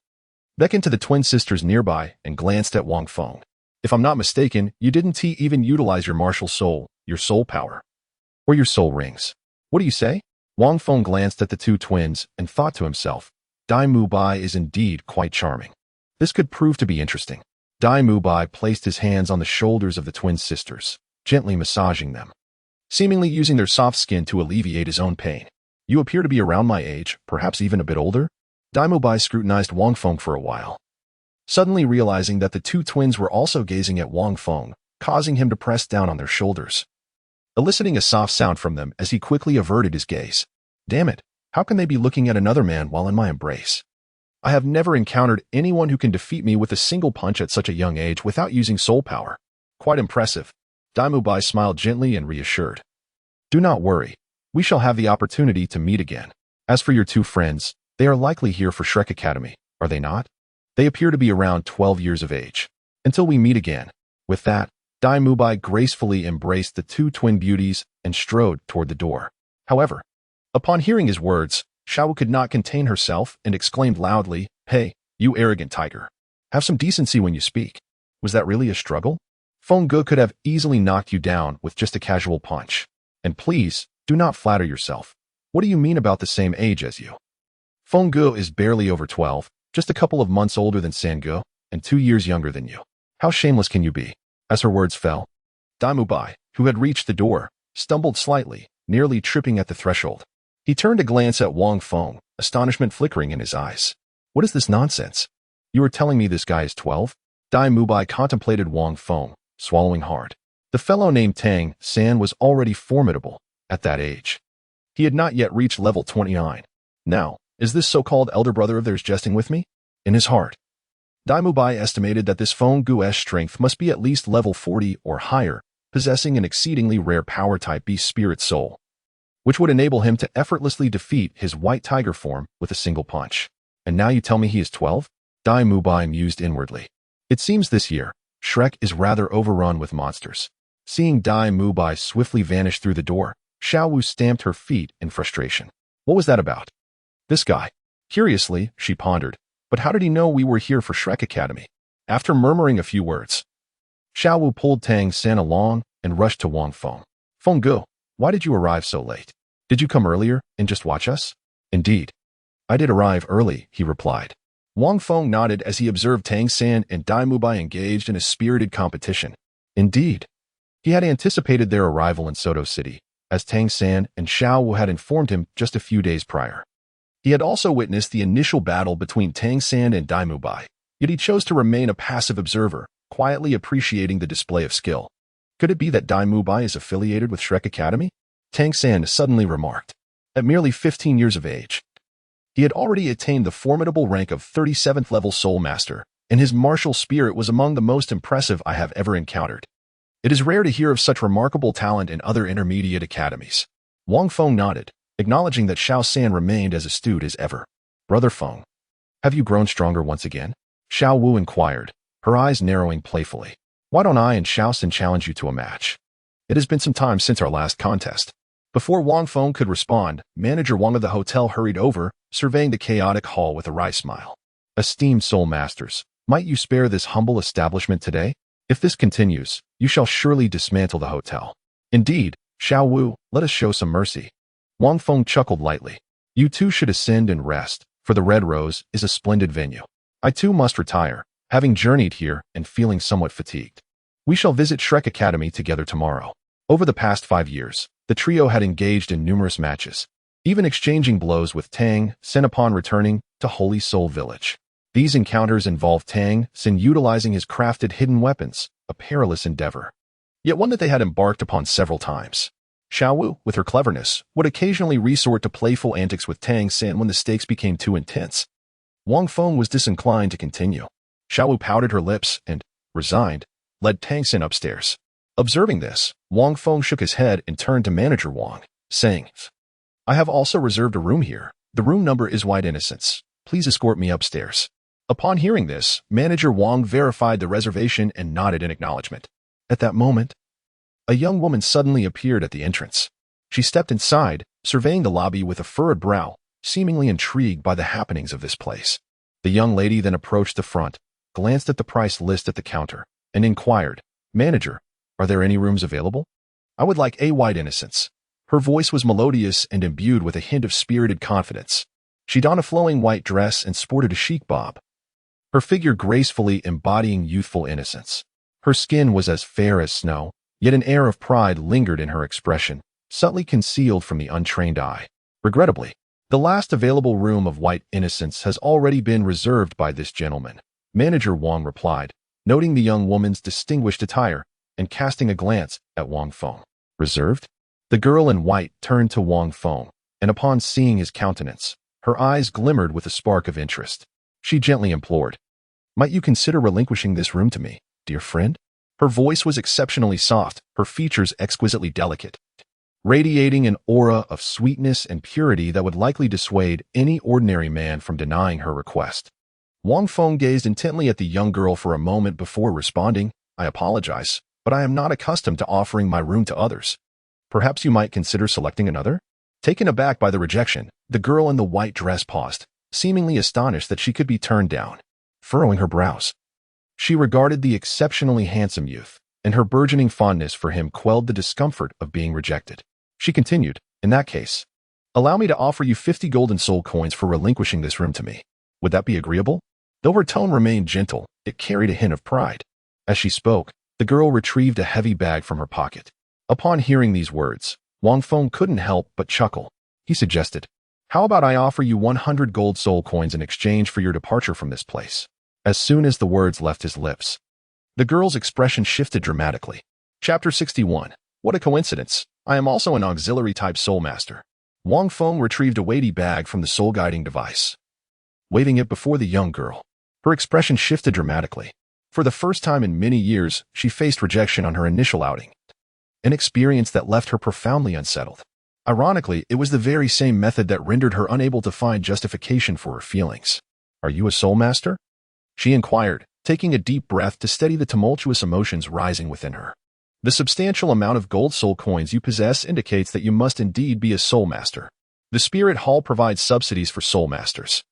beckoned to the twin sisters nearby and glanced at Wang Feng. If I'm not mistaken, you didn't even utilize your martial soul, your soul power, or your soul rings. What do you say? Wang Feng glanced at the two twins and thought to himself, Dai Mubai is indeed quite charming. This could prove to be interesting. Dai Mubai placed his hands on the shoulders of the twin sisters, gently massaging them, seemingly using their soft skin to alleviate his own pain. You appear to be around my age, perhaps even a bit older? Dai Mubai scrutinized Wang Feng for a while, suddenly realizing that the two twins were also gazing at Wang Feng, causing him to press down on their shoulders, eliciting a soft sound from them as he quickly averted his gaze. Damn it, how can they be looking at another man while in my embrace? I have never encountered anyone who can defeat me with a single punch at such a young age without using soul power. Quite impressive. Dai Mubai smiled gently and reassured. Do not worry. We shall have the opportunity to meet again. As for your two friends, they are likely here for Shrek Academy, are they not? They appear to be around 12 years of age. Until we meet again. With that, Dai Mubai gracefully embraced the two twin beauties and strode toward the door. However, upon hearing his words, Xiao Wu could not contain herself and exclaimed loudly, Hey, you arrogant tiger. Have some decency when you speak. Was that really a struggle? Feng Ge could have easily knocked you down with just a casual punch. And please, do not flatter yourself. What do you mean about the same age as you? Feng Ge is barely over 12, just a couple of months older than San Ge, and 2 years younger than you. How shameless can you be? As her words fell, Dai Mubai, who had reached the door, stumbled slightly, nearly tripping at the threshold. He turned to glance at Wang Feng, astonishment flickering in his eyes. What is this nonsense? You are telling me this guy is 12? Dai Mubai contemplated Wang Feng, swallowing hard. The fellow named Tang San was already formidable at that age. He had not yet reached level 29. Now, is this so-called elder brother of theirs jesting with me? In his heart, Dai Mubai estimated that this Feng Ge's strength must be at least level 40 or higher, possessing an exceedingly rare power-type beast spirit soul, which would enable him to effortlessly defeat his white tiger form with a single punch. And now you tell me he is 12? Dai Mubai mused inwardly. It seems this year, Shrek is rather overrun with monsters. Seeing Dai Mubai swiftly vanish through the door, Xiao Wu stamped her feet in frustration. What was that about? This guy. Curiously, she pondered. But how did he know we were here for Shrek Academy? After murmuring a few words, Xiao Wu pulled Tang San along and rushed to Wang Feng. Feng Ge, why did you arrive so late? Did you come earlier and just watch us? Indeed. I did arrive early, he replied. Wang Feng nodded as he observed Tang San and Dai Mubai engaged in a spirited competition. Indeed. He had anticipated their arrival in Soto City, as Tang San and Xiao Wu had informed him just a few days prior. He had also witnessed the initial battle between Tang San and Dai Mubai, yet he chose to remain a passive observer, quietly appreciating the display of skill. Could it be that Dai Mubai is affiliated with Shrek Academy? Tang San suddenly remarked. At merely 15 years of age, he had already attained the formidable rank of 37th level Soul Master, and his martial spirit was among the most impressive I have ever encountered. It is rare to hear of such remarkable talent in other intermediate academies. Wang Feng nodded, acknowledging that Xiao San remained as astute as ever. Brother Feng, have you grown stronger once again? Xiao Wu inquired, her eyes narrowing playfully. Why don't I and Xiao San challenge you to a match? It has been some time since our last contest. Before Wang Feng could respond, Manager Wang of the hotel hurried over, surveying the chaotic hall with a wry smile. Esteemed Soul Masters, might you spare this humble establishment today? If this continues, you shall surely dismantle the hotel. Indeed, Xiao Wu, let us show some mercy. Wang Feng chuckled lightly. You too should ascend and rest, for the Red Rose is a splendid venue. I too must retire, having journeyed here and feeling somewhat fatigued. We shall visit Shrek Academy together tomorrow. Over the past 5 years, the trio had engaged in numerous matches, even exchanging blows with Tang Sen upon returning to Holy Soul Village. These encounters involved Tang Sen utilizing his crafted hidden weapons, a perilous endeavor, yet one that they had embarked upon several times. Xiaowu, with her cleverness, would occasionally resort to playful antics with Tang San when the stakes became too intense. Wang Feng was disinclined to continue. Xiaowu pouted her lips and, resigned, led Tang San upstairs. Observing this, Wang Feng shook his head and turned to manager Wang, saying, I have also reserved a room here. The room number is White Innocence. Please escort me upstairs. Upon hearing this, manager Wang verified the reservation and nodded in acknowledgement. At that moment, a young woman suddenly appeared at the entrance. She stepped inside, surveying the lobby with a furrowed brow, seemingly intrigued by the happenings of this place. The young lady then approached the front, glanced at the price list at the counter, and inquired, Manager, are there any rooms available? I would like a White Innocence. Her voice was melodious and imbued with a hint of spirited confidence. She donned a flowing white dress and sported a chic bob, her figure gracefully embodying youthful innocence. Her skin was as fair as snow, yet an air of pride lingered in her expression, subtly concealed from the untrained eye. Regrettably, the last available room of White Innocence has already been reserved by this gentleman, Manager Wang replied, noting the young woman's distinguished attire and casting a glance at Wang Feng. Reserved? The girl in white turned to Wang Feng, and upon seeing his countenance, her eyes glimmered with a spark of interest. She gently implored, Might you consider relinquishing this room to me, dear friend? Her voice was exceptionally soft, her features exquisitely delicate, radiating an aura of sweetness and purity that would likely dissuade any ordinary man from denying her request. Wang Feng gazed intently at the young girl for a moment before responding, I apologize, but I am not accustomed to offering my room to others. Perhaps you might consider selecting another? Taken aback by the rejection, the girl in the white dress paused, seemingly astonished that she could be turned down. Furrowing her brows, she regarded the exceptionally handsome youth, and her burgeoning fondness for him quelled the discomfort of being rejected. She continued, In that case, allow me to offer you 50 golden soul coins for relinquishing this room to me. Would that be agreeable? Though her tone remained gentle, it carried a hint of pride. As she spoke, the girl retrieved a heavy bag from her pocket. Upon hearing these words, Wang Feng couldn't help but chuckle. He suggested, How about I offer you 100 gold soul coins in exchange for your departure from this place? As soon as the words left his lips, the girl's expression shifted dramatically. Chapter 61. What a coincidence. I am also an auxiliary-type soul master. Wang Feng retrieved a weighty bag from the soul-guiding device, waving it before the young girl. Her expression shifted dramatically. For the first time in many years, she faced rejection on her initial outing, an experience that left her profoundly unsettled. Ironically, it was the very same method that rendered her unable to find justification for her feelings. Are you a soul master? She inquired, taking a deep breath to steady the tumultuous emotions rising within her. The substantial amount of gold soul coins you possess indicates that you must indeed be a soul master. The Spirit Hall provides subsidies for soul masters.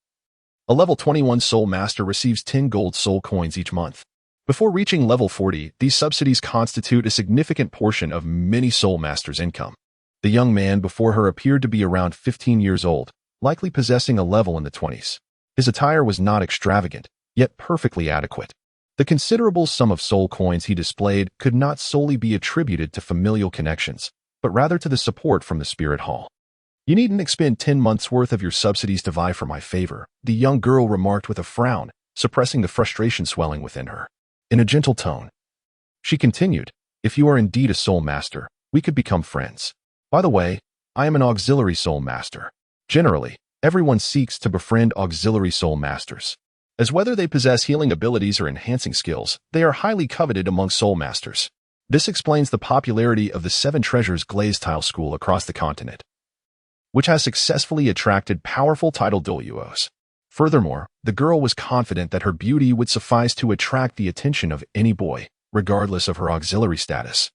A level 21 soul master receives 10 gold soul coins each month. Before reaching level 40, these subsidies constitute a significant portion of many soul masters' income. The young man before her appeared to be around 15 years old, likely possessing a level in the 20s. His attire was not extravagant, yet perfectly adequate. The considerable sum of soul coins he displayed could not solely be attributed to familial connections, but rather to the support from the Spirit Hall. You needn't expend 10 months' worth of your subsidies to vie for my favor, the young girl remarked with a frown, suppressing the frustration swelling within her. In a gentle tone, she continued, If you are indeed a soul master, we could become friends. By the way, I am an auxiliary soul master. Generally, everyone seeks to befriend auxiliary soul masters, as whether they possess healing abilities or enhancing skills, they are highly coveted among soul masters. This explains the popularity of the Seven Treasures Glaze Tile School across the continent, which has successfully attracted powerful titled Douluos. Furthermore, the girl was confident that her beauty would suffice to attract the attention of any boy, regardless of her auxiliary status.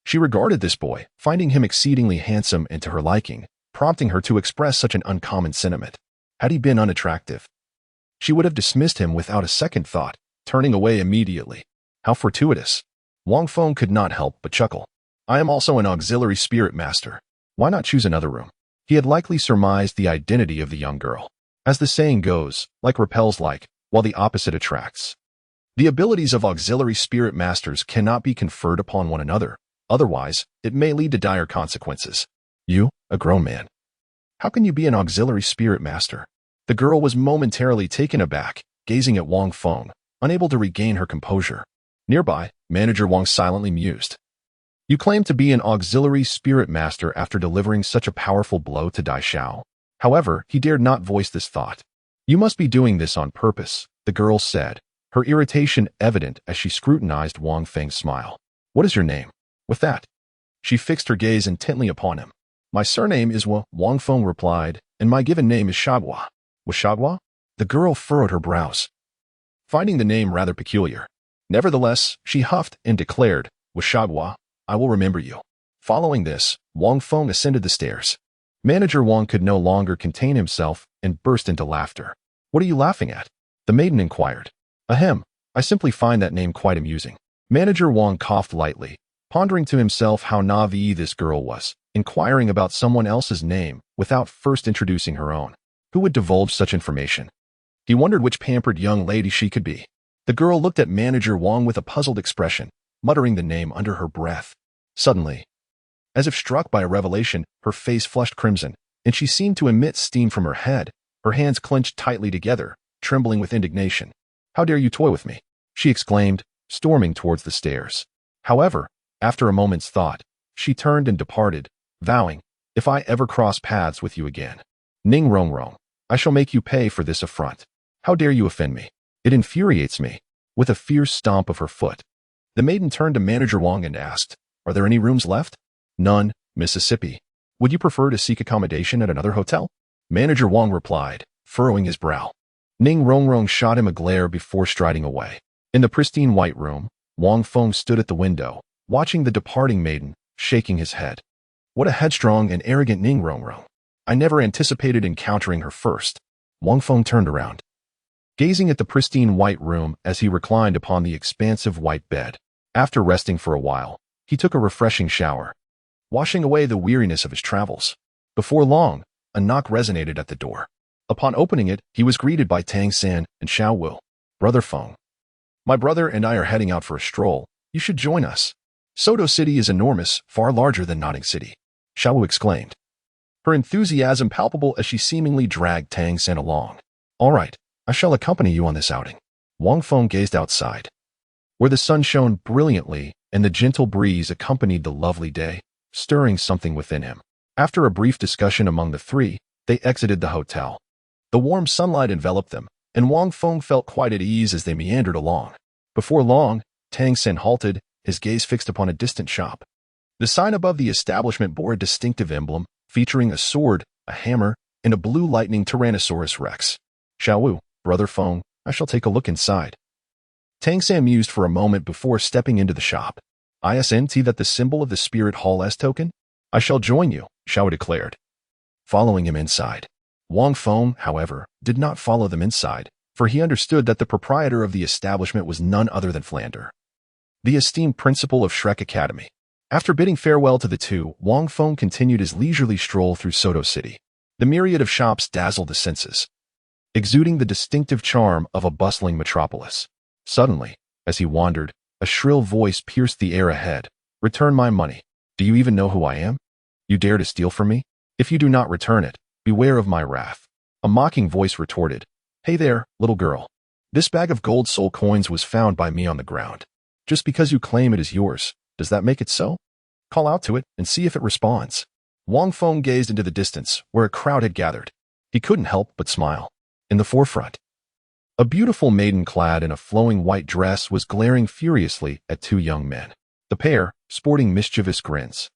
She regarded this boy, finding him exceedingly handsome and to her liking, prompting her to express such an uncommon sentiment. Had he been unattractive, she would have dismissed him without a second thought, turning away immediately. How fortuitous. Wang Feng could not help but chuckle. I am also an auxiliary spirit master. Why not choose another room? He had likely surmised the identity of the young girl. As the saying goes, like repels like, while the opposite attracts. The abilities of auxiliary spirit masters cannot be conferred upon one another. Otherwise, it may lead to dire consequences. You, a grown man. How can you be an auxiliary spirit master? The girl was momentarily taken aback, gazing at Wang Feng, unable to regain her composure. Nearby, manager Wang silently mused. You claim to be an auxiliary spirit master after delivering such a powerful blow to Dai Xiao. However, he dared not voice this thought. You must be doing this on purpose, the girl said, her irritation evident as she scrutinized Wang Feng's smile. What is your name? With that, she fixed her gaze intently upon him. My surname is Wang Feng replied, and my given name is Shagua. Shagua? The girl furrowed her brows, finding the name rather peculiar. Nevertheless, she huffed and declared, Shagua, I will remember you. Following this, Wang Feng ascended the stairs. Manager Wang could no longer contain himself and burst into laughter. What are you laughing at? The maiden inquired. Ahem, I simply find that name quite amusing. Manager Wang coughed lightly, pondering to himself how naive this girl was, inquiring about someone else's name without first introducing her own. Who would divulge such information? He wondered which pampered young lady she could be. The girl looked at Manager Wang with a puzzled expression, muttering the name under her breath. Suddenly, as if struck by a revelation, her face flushed crimson, and she seemed to emit steam from her head, her hands clenched tightly together, trembling with indignation. How dare you toy with me? She exclaimed, storming towards the stairs. However, after a moment's thought, she turned and departed, vowing, if I ever cross paths with you again, Ning Rongrong, I shall make you pay for this affront. How dare you offend me? It infuriates me. With a fierce stomp of her foot, the maiden turned to Manager Wang and asked, Are there any rooms left? None, Mississippi. Would you prefer to seek accommodation at another hotel? Manager Wang replied, furrowing his brow. Ning Rongrong shot him a glare before striding away. In the pristine white room, Wang Feng stood at the window, watching the departing maiden, shaking his head. What a headstrong and arrogant Ning Rongrong. I never anticipated encountering her first. Wang Feng turned around, gazing at the pristine white room as he reclined upon the expansive white bed. After resting for a while, he took a refreshing shower, washing away the weariness of his travels. Before long, a knock resonated at the door. Upon opening it, he was greeted by Tang San and Xiao Wu. Brother Feng, my brother and I are heading out for a stroll. You should join us. Soto City is enormous, far larger than Notting City, Xiao Wu exclaimed, her enthusiasm palpable as she seemingly dragged Tang San along. All right, I shall accompany you on this outing. Wang Feng gazed outside, where the sun shone brilliantly and the gentle breeze accompanied the lovely day, stirring something within him. After a brief discussion among the three, they exited the hotel. The warm sunlight enveloped them, and Wang Feng felt quite at ease as they meandered along. Before long, Tang San halted, his gaze fixed upon a distant shop. The sign above the establishment bore a distinctive emblem, featuring a sword, a hammer, and a blue lightning Tyrannosaurus Rex. Xiao Wu, Brother Feng, I shall take a look inside. Tang San mused for a moment before stepping into the shop. Isn't that the symbol of the Spirit Hall S token? I shall join you, Xiao Wu declared, following him inside. Wang Feng, however, did not follow them inside, for he understood that the proprietor of the establishment was none other than Flander, the esteemed principal of Shrek Academy. After bidding farewell to the two, Wang Feng continued his leisurely stroll through Soto City. The myriad of shops dazzled the senses, exuding the distinctive charm of a bustling metropolis. Suddenly, as he wandered, a shrill voice pierced the air ahead. Return my money. Do you even know who I am? You dare to steal from me? If you do not return it, beware of my wrath. A mocking voice retorted, Hey there, little girl. This bag of gold soul coins was found by me on the ground. Just because you claim it is yours, does that make it so? Call out to it and see if it responds. Wang Feng gazed into the distance, where a crowd had gathered. He couldn't help but smile. In the forefront, a beautiful maiden clad in a flowing white dress was glaring furiously at two young men. The pair, sporting mischievous grins,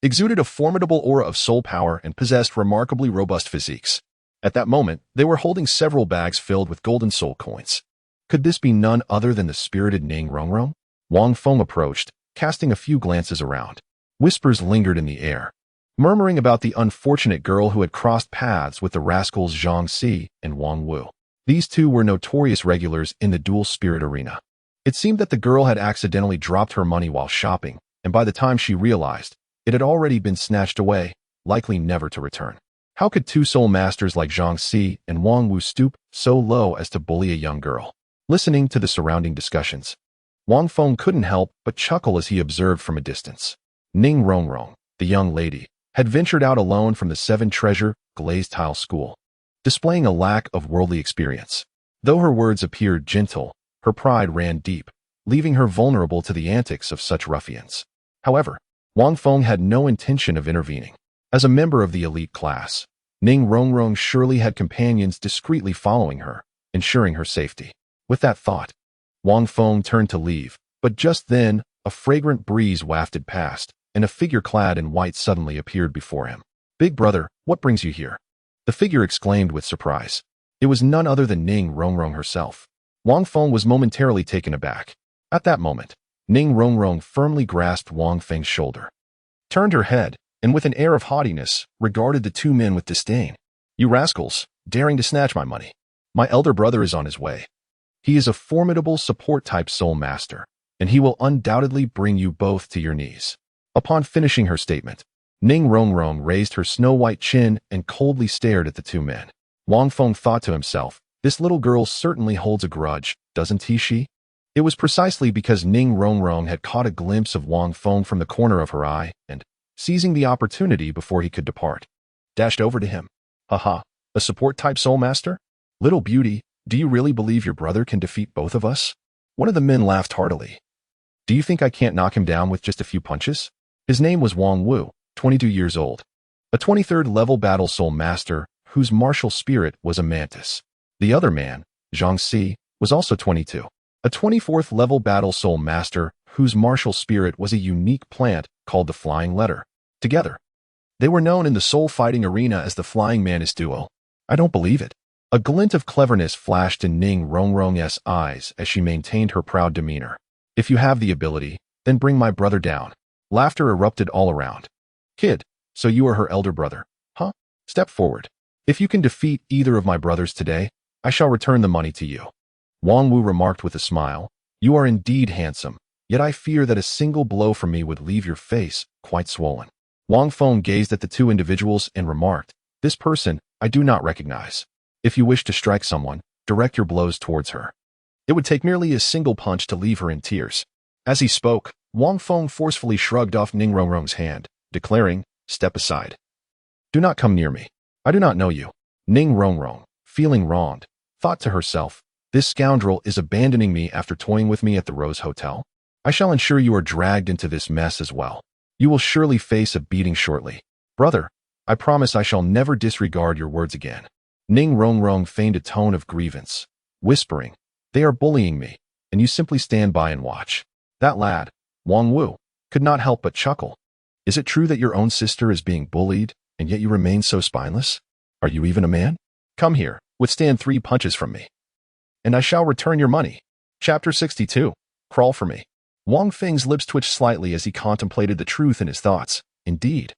exuded a formidable aura of soul power and possessed remarkably robust physiques. At that moment, they were holding several bags filled with golden soul coins. Could this be none other than the spirited Ning Rongrong? Wang Feng approached, casting a few glances around. Whispers lingered in the air, murmuring about the unfortunate girl who had crossed paths with the rascals Zhang Si and Wang Wu. These two were notorious regulars in the dual spirit arena. It seemed that the girl had accidentally dropped her money while shopping, and by the time she realized, it had already been snatched away, likely never to return. How could two soul masters like Zhang Si and Wang Wu stoop so low as to bully a young girl? Listening to the surrounding discussions, Wang Feng couldn't help but chuckle as he observed from a distance. Ning Rongrong, the young lady, had ventured out alone from the Seven Treasure glazed tile school, displaying a lack of worldly experience. Though her words appeared gentle, her pride ran deep, leaving her vulnerable to the antics of such ruffians. However, Wang Feng had no intention of intervening. As a member of the elite class, Ning Rongrong surely had companions discreetly following her, ensuring her safety. With that thought, Wang Feng turned to leave, but just then, a fragrant breeze wafted past, and a figure clad in white suddenly appeared before him. "Big brother, what brings you here?" The figure exclaimed with surprise. It was none other than Ning Rongrong herself. Wang Feng was momentarily taken aback. At that moment, Ning Rongrong firmly grasped Wang Feng's shoulder, turned her head, and with an air of haughtiness, regarded the two men with disdain. "You rascals, daring to snatch my money. My elder brother is on his way. He is a formidable support-type soul master, and he will undoubtedly bring you both to your knees." Upon finishing her statement, Ning Rongrong raised her snow-white chin and coldly stared at the two men. Wang Feng thought to himself, "This little girl certainly holds a grudge, doesn't she?" It was precisely because Ning Rongrong had caught a glimpse of Wang Feng from the corner of her eye and, seizing the opportunity before he could depart, dashed over to him. "Haha, a support-type soul master? Little beauty, do you really believe your brother can defeat both of us?" One of the men laughed heartily. "Do you think I can't knock him down with just a few punches?" His name was Wang Wu, 22 years old, a 23rd level battle soul master whose martial spirit was a mantis. The other man, Zhang Si, was also 22, a 24th level battle soul master whose martial spirit was a unique plant called the Flying Letter. Together, they were known in the soul fighting arena as the Flying Mantis Duel. "I don't believe it." A glint of cleverness flashed in Ning Rongrong's eyes as she maintained her proud demeanor. "If you have the ability, then bring my brother down." Laughter erupted all around. "Kid, so you are her elder brother, huh? Step forward. If you can defeat either of my brothers today, I shall return the money to you." Wang Wu remarked with a smile, "You are indeed handsome, yet I fear that a single blow from me would leave your face quite swollen." Wang Feng gazed at the two individuals and remarked, "This person I do not recognize. If you wish to strike someone, direct your blows towards her. It would take merely a single punch to leave her in tears." As he spoke, Wang Feng forcefully shrugged off Ning Rongrong's hand, declaring, "Step aside. Do not come near me. I do not know you." Ning Rongrong, feeling wronged, thought to herself, "This scoundrel is abandoning me after toying with me at the Rose Hotel. I shall ensure you are dragged into this mess as well. You will surely face a beating shortly. Brother, I promise I shall never disregard your words again." Ning Rongrong feigned a tone of grievance, whispering, "They are bullying me, and you simply stand by and watch." That lad, Wang Wu, could not help but chuckle. "Is it true that your own sister is being bullied, and yet you remain so spineless? Are you even a man? Come here, withstand 3 punches from me, and I shall return your money." Chapter 62. Crawl for me. Wang Feng's lips twitched slightly as he contemplated the truth in his thoughts. Indeed,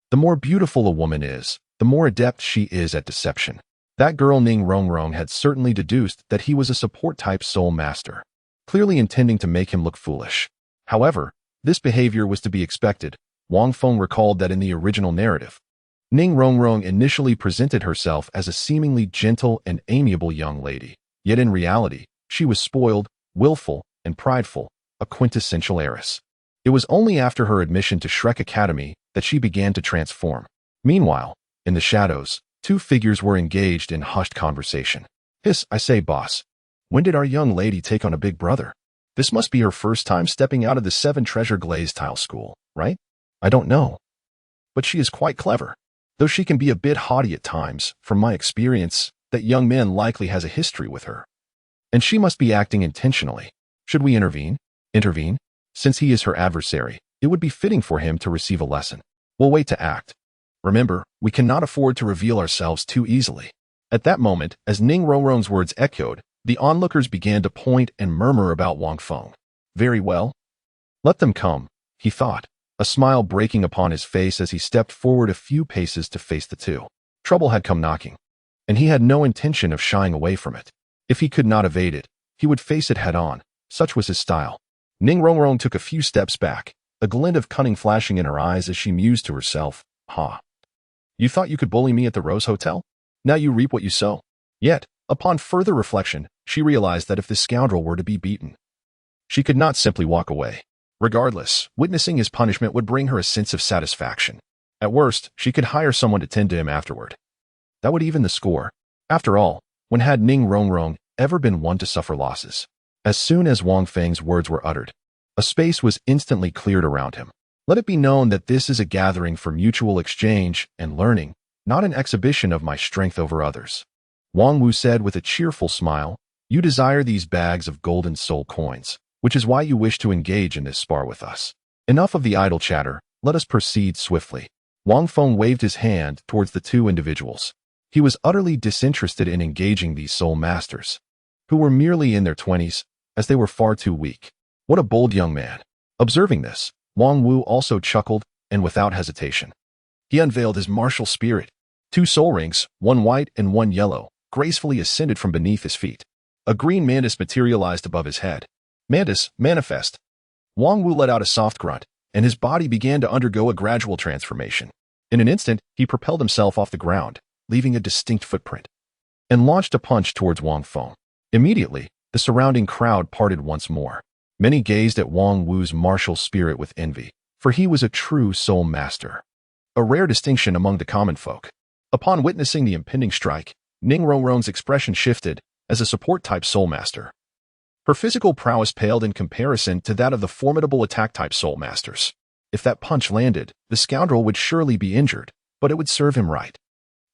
the more beautiful a woman is, the more adept she is at deception. That girl Ning Rongrong had certainly deduced that he was a support-type soul master, clearly intending to make him look foolish. However, this behavior was to be expected. Wang Feng recalled that in the original narrative, Ning Rongrong initially presented herself as a seemingly gentle and amiable young lady, yet in reality, she was spoiled, willful, and prideful, a quintessential heiress. It was only after her admission to Shrek Academy that she began to transform. Meanwhile, in the shadows, two figures were engaged in hushed conversation. "Hiss, I say, boss. When did our young lady take on a big brother? This must be her first time stepping out of the 7 Treasure Glaze Tile School, right?" "I don't know. But she is quite clever. Though she can be a bit haughty at times, from my experience, that young man likely has a history with her. And she must be acting intentionally. Should we intervene?" "Intervene? Since he is her adversary, it would be fitting for him to receive a lesson. We'll wait to act. Remember, we cannot afford to reveal ourselves too easily." At that moment, as Ning Rongrong's words echoed, the onlookers began to point and murmur about Wang Feng. "Very well. Let them come," he thought, a smile breaking upon his face as he stepped forward a few paces to face the two. Trouble had come knocking, and he had no intention of shying away from it. If he could not evade it, he would face it head-on. Such was his style. Ning Rongrong took a few steps back, a glint of cunning flashing in her eyes as she mused to herself, "Ha! You thought you could bully me at the Rose Hotel? Now you reap what you sow." Yet, upon further reflection, she realized that if this scoundrel were to be beaten, she could not simply walk away. Regardless, witnessing his punishment would bring her a sense of satisfaction. At worst, she could hire someone to tend to him afterward. That would even the score. After all, when had Ning Rongrong ever been one to suffer losses? As soon as Wang Feng's words were uttered, a space was instantly cleared around him. Let it be known that this is a gathering for mutual exchange and learning, not an exhibition of my strength over others. Wang Wu said with a cheerful smile, you desire these bags of golden soul coins, which is why you wish to engage in this spar with us. Enough of the idle chatter, let us proceed swiftly. Wang Feng waved his hand towards the two individuals. He was utterly disinterested in engaging these soul masters, who were merely in their 20s, as they were far too weak. What a bold young man. Observing this, Wang Wu also chuckled, and without hesitation, he unveiled his martial spirit. 2 soul rings, one white and one yellow, gracefully ascended from beneath his feet. A green mantis materialized above his head. Mantis, manifest. Wang Wu let out a soft grunt, and his body began to undergo a gradual transformation. In an instant, he propelled himself off the ground, leaving a distinct footprint, and launched a punch towards Wang Feng. Immediately, the surrounding crowd parted once more. Many gazed at Wang Wu's martial spirit with envy, for he was a true soul master, a rare distinction among the common folk. Upon witnessing the impending strike, Ning Rongrong's expression shifted as a support-type soul master. Her physical prowess paled in comparison to that of the formidable attack-type soul masters. If that punch landed, the scoundrel would surely be injured, but it would serve him right.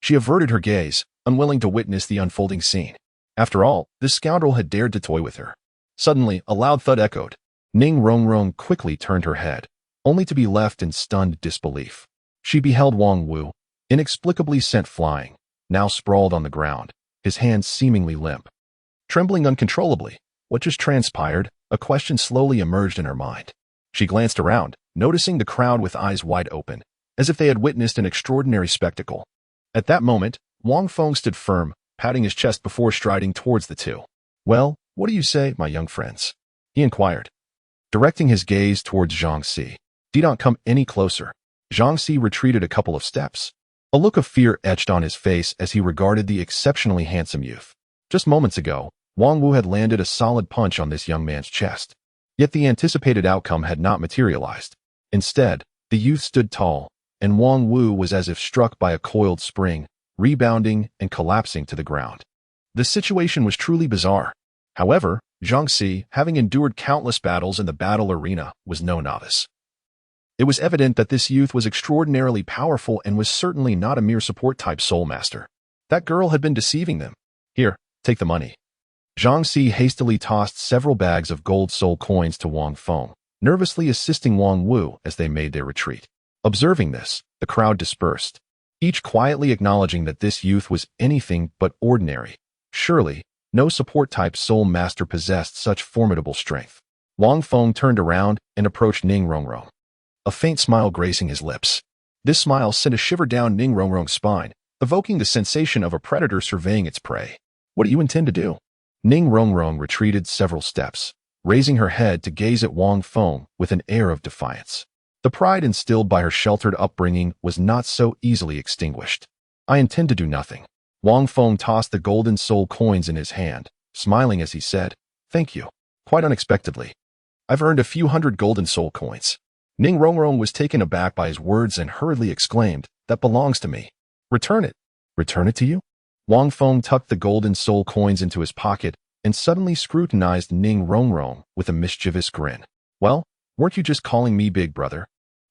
She averted her gaze, unwilling to witness the unfolding scene. After all, this scoundrel had dared to toy with her. Suddenly, a loud thud echoed. Ning Rongrong quickly turned her head, only to be left in stunned disbelief. She beheld Wang Wu, inexplicably sent flying, now sprawled on the ground, his hands seemingly limp. Trembling uncontrollably, what just transpired? A question slowly emerged in her mind. She glanced around, noticing the crowd with eyes wide open, as if they had witnessed an extraordinary spectacle. At that moment, Wang Feng stood firm, patting his chest before striding towards the two. Well, what do you say, my young friends? He inquired, directing his gaze towards Zhang Si. Do not come any closer. Zhang Si retreated a couple of steps. A look of fear etched on his face as he regarded the exceptionally handsome youth. Just moments ago, Wang Wu had landed a solid punch on this young man's chest. Yet the anticipated outcome had not materialized. Instead, the youth stood tall, and Wang Wu was as if struck by a coiled spring, rebounding and collapsing to the ground. The situation was truly bizarre. However, Zhang Si, having endured countless battles in the battle arena, was no novice. It was evident that this youth was extraordinarily powerful and was certainly not a mere support-type soul master. That girl had been deceiving them. Here, take the money. Zhang Si hastily tossed several bags of gold soul coins to Wang Feng, nervously assisting Wang Wu as they made their retreat. Observing this, the crowd dispersed, each quietly acknowledging that this youth was anything but ordinary. Surely, no support-type soul master possessed such formidable strength. Wang Feng turned around and approached Ning Rongrong, a faint smile gracing his lips. This smile sent a shiver down Ning Rongrong's spine, evoking the sensation of a predator surveying its prey. What do you intend to do? Ning Rongrong retreated several steps, raising her head to gaze at Wang Feng with an air of defiance. The pride instilled by her sheltered upbringing was not so easily extinguished. I intend to do nothing. Wang Feng tossed the golden soul coins in his hand, smiling as he said, Thank you. Quite unexpectedly. I've earned a few hundred golden soul coins. Ning Rongrong was taken aback by his words and hurriedly exclaimed, That belongs to me. Return it. Return it to you? Wang Feng tucked the golden soul coins into his pocket and suddenly scrutinized Ning Rongrong with a mischievous grin. Well, weren't you just calling me big brother?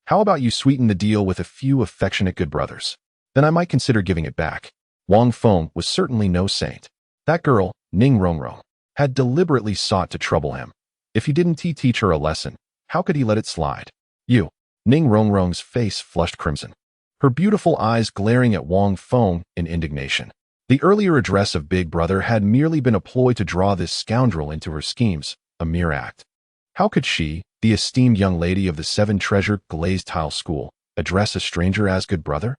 How about you sweeten the deal with a few affectionate good brothers? Then I might consider giving it back. Wang Feng was certainly no saint. That girl, Ning Rongrong, had deliberately sought to trouble him. If he didn't teach her a lesson, how could he let it slide? You. Ning Rongrong's face flushed crimson, her beautiful eyes glaring at Wang Feng in indignation. The earlier address of Big Brother had merely been a ploy to draw this scoundrel into her schemes, a mere act. How could she, the esteemed young lady of the seven-treasure glazed tile school, address a stranger as good brother?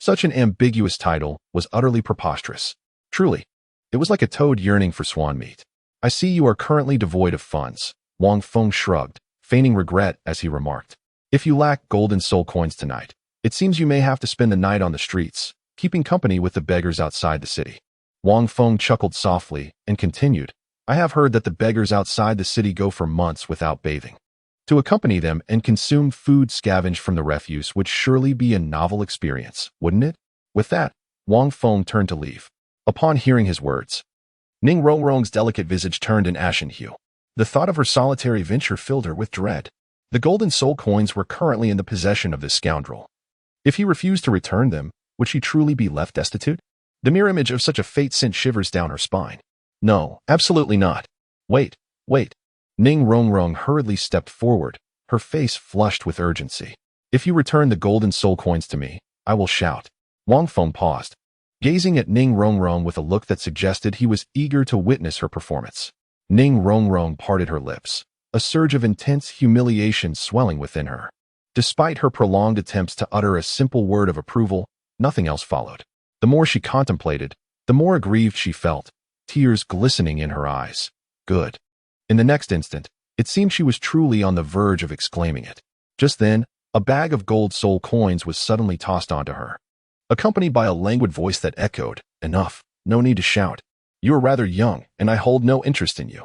Such an ambiguous title was utterly preposterous. Truly, it was like a toad yearning for swan meat. I see you are currently devoid of funds. Wang Feng shrugged, feigning regret as he remarked. If you lack golden soul coins tonight, it seems you may have to spend the night on the streets, keeping company with the beggars outside the city. Wang Feng chuckled softly and continued, I have heard that the beggars outside the city go for months without bathing. To accompany them and consume food scavenged from the refuse would surely be a novel experience, wouldn't it? With that, Wang Feng turned to leave. Upon hearing his words, Ning Rongrong's delicate visage turned an ashen hue. The thought of her solitary venture filled her with dread. The golden soul coins were currently in the possession of this scoundrel. If he refused to return them, would she truly be left destitute? The mere image of such a fate sent shivers down her spine. No, absolutely not. Wait, wait. Ning Rongrong hurriedly stepped forward, her face flushed with urgency. If you return the golden soul coins to me, I will shout. Wang Feng paused, gazing at Ning Rongrong with a look that suggested he was eager to witness her performance. Ning Rongrong parted her lips, a surge of intense humiliation swelling within her. Despite her prolonged attempts to utter a simple word of approval, nothing else followed. The more she contemplated, the more aggrieved she felt, tears glistening in her eyes. Good. In the next instant, it seemed she was truly on the verge of exclaiming it. Just then, a bag of gold soul coins was suddenly tossed onto her, accompanied by a languid voice that echoed, "Enough, no need to shout. You are rather young, and I hold no interest in you.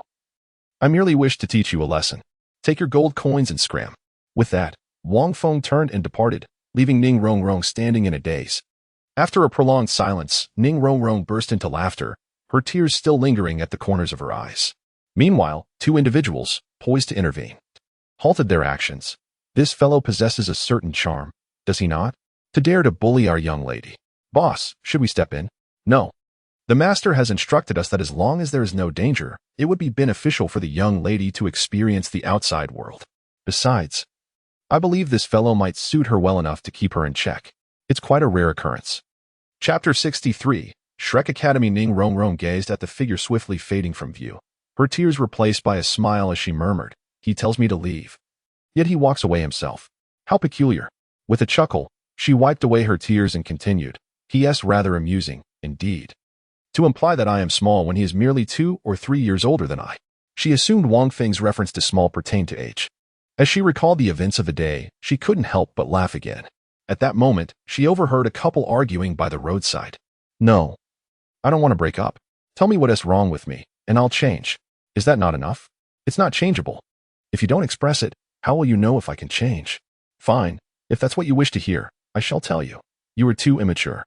I merely wish to teach you a lesson. Take your gold coins and scram." With that, Wang Feng turned and departed, leaving Ning Rongrong standing in a daze. After a prolonged silence, Ning Rongrong burst into laughter, her tears still lingering at the corners of her eyes. Meanwhile, two individuals, poised to intervene, halted their actions. This fellow possesses a certain charm, does he not? To dare to bully our young lady. Boss, should we step in? No. The master has instructed us that as long as there is no danger, it would be beneficial for the young lady to experience the outside world. Besides, I believe this fellow might suit her well enough to keep her in check. It's quite a rare occurrence. Chapter 63, Shrek Academy. Ning Rongrong gazed at the figure swiftly fading from view. Her tears replaced by a smile as she murmured, "He tells me to leave. Yet he walks away himself. How peculiar." With a chuckle, she wiped away her tears and continued, "P.S. rather amusing, indeed. To imply that I am small when he is merely 2 or 3 years older than I." She assumed Wang Feng's reference to small pertained to age. As she recalled the events of the day, she couldn't help but laugh again. At that moment, she overheard a couple arguing by the roadside. "No, I don't want to break up. Tell me what is wrong with me, and I'll change. Is that not enough? It's not changeable. If you don't express it, how will you know if I can change? Fine, if that's what you wish to hear, I shall tell you. You are too immature.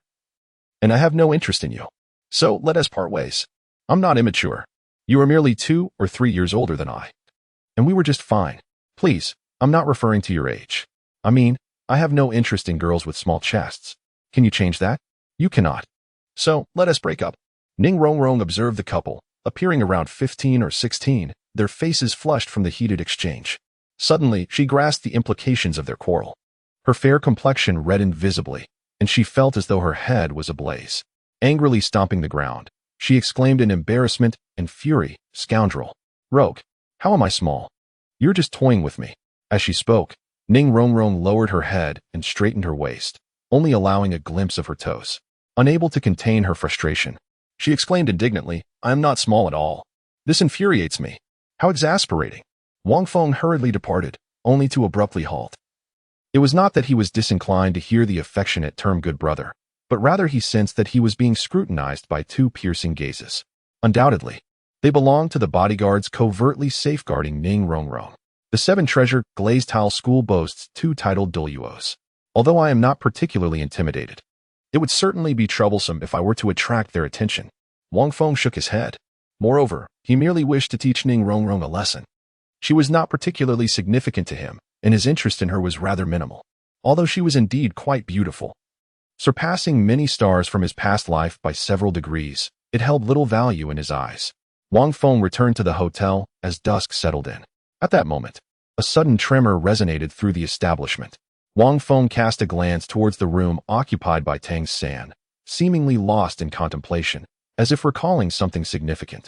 And I have no interest in you. So let us part ways. I'm not immature. You are merely 2 or 3 years older than I. And we were just fine. Please, I'm not referring to your age. I mean, I have no interest in girls with small chests. Can you change that? You cannot. So, let us break up." Ning Rongrong observed the couple, appearing around 15 or 16, their faces flushed from the heated exchange. Suddenly, she grasped the implications of their quarrel. Her fair complexion reddened visibly, and she felt as though her head was ablaze. Angrily stomping the ground, she exclaimed in embarrassment and fury, "Scoundrel! Rogue! How am I small? You're just toying with me." As she spoke, Ning Rongrong lowered her head and straightened her waist, only allowing a glimpse of her toes. Unable to contain her frustration, she exclaimed indignantly, "I am not small at all. This infuriates me. How exasperating." Wang Feng hurriedly departed, only to abruptly halt. It was not that he was disinclined to hear the affectionate term good brother, but rather he sensed that he was being scrutinized by two piercing gazes. Undoubtedly, they belonged to the bodyguards covertly safeguarding Ning Rongrong. The 7-treasure glazed tile school boasts 2 titled Douluos. Although I am not particularly intimidated, it would certainly be troublesome if I were to attract their attention. Wang Feng shook his head. Moreover, he merely wished to teach Ning Rongrong a lesson. She was not particularly significant to him, and his interest in her was rather minimal, although she was indeed quite beautiful. Surpassing many stars from his past life by several degrees, it held little value in his eyes. Wang Feng returned to the hotel as dusk settled in. At that moment, a sudden tremor resonated through the establishment. Wang Feng cast a glance towards the room occupied by Tang San, seemingly lost in contemplation, as if recalling something significant.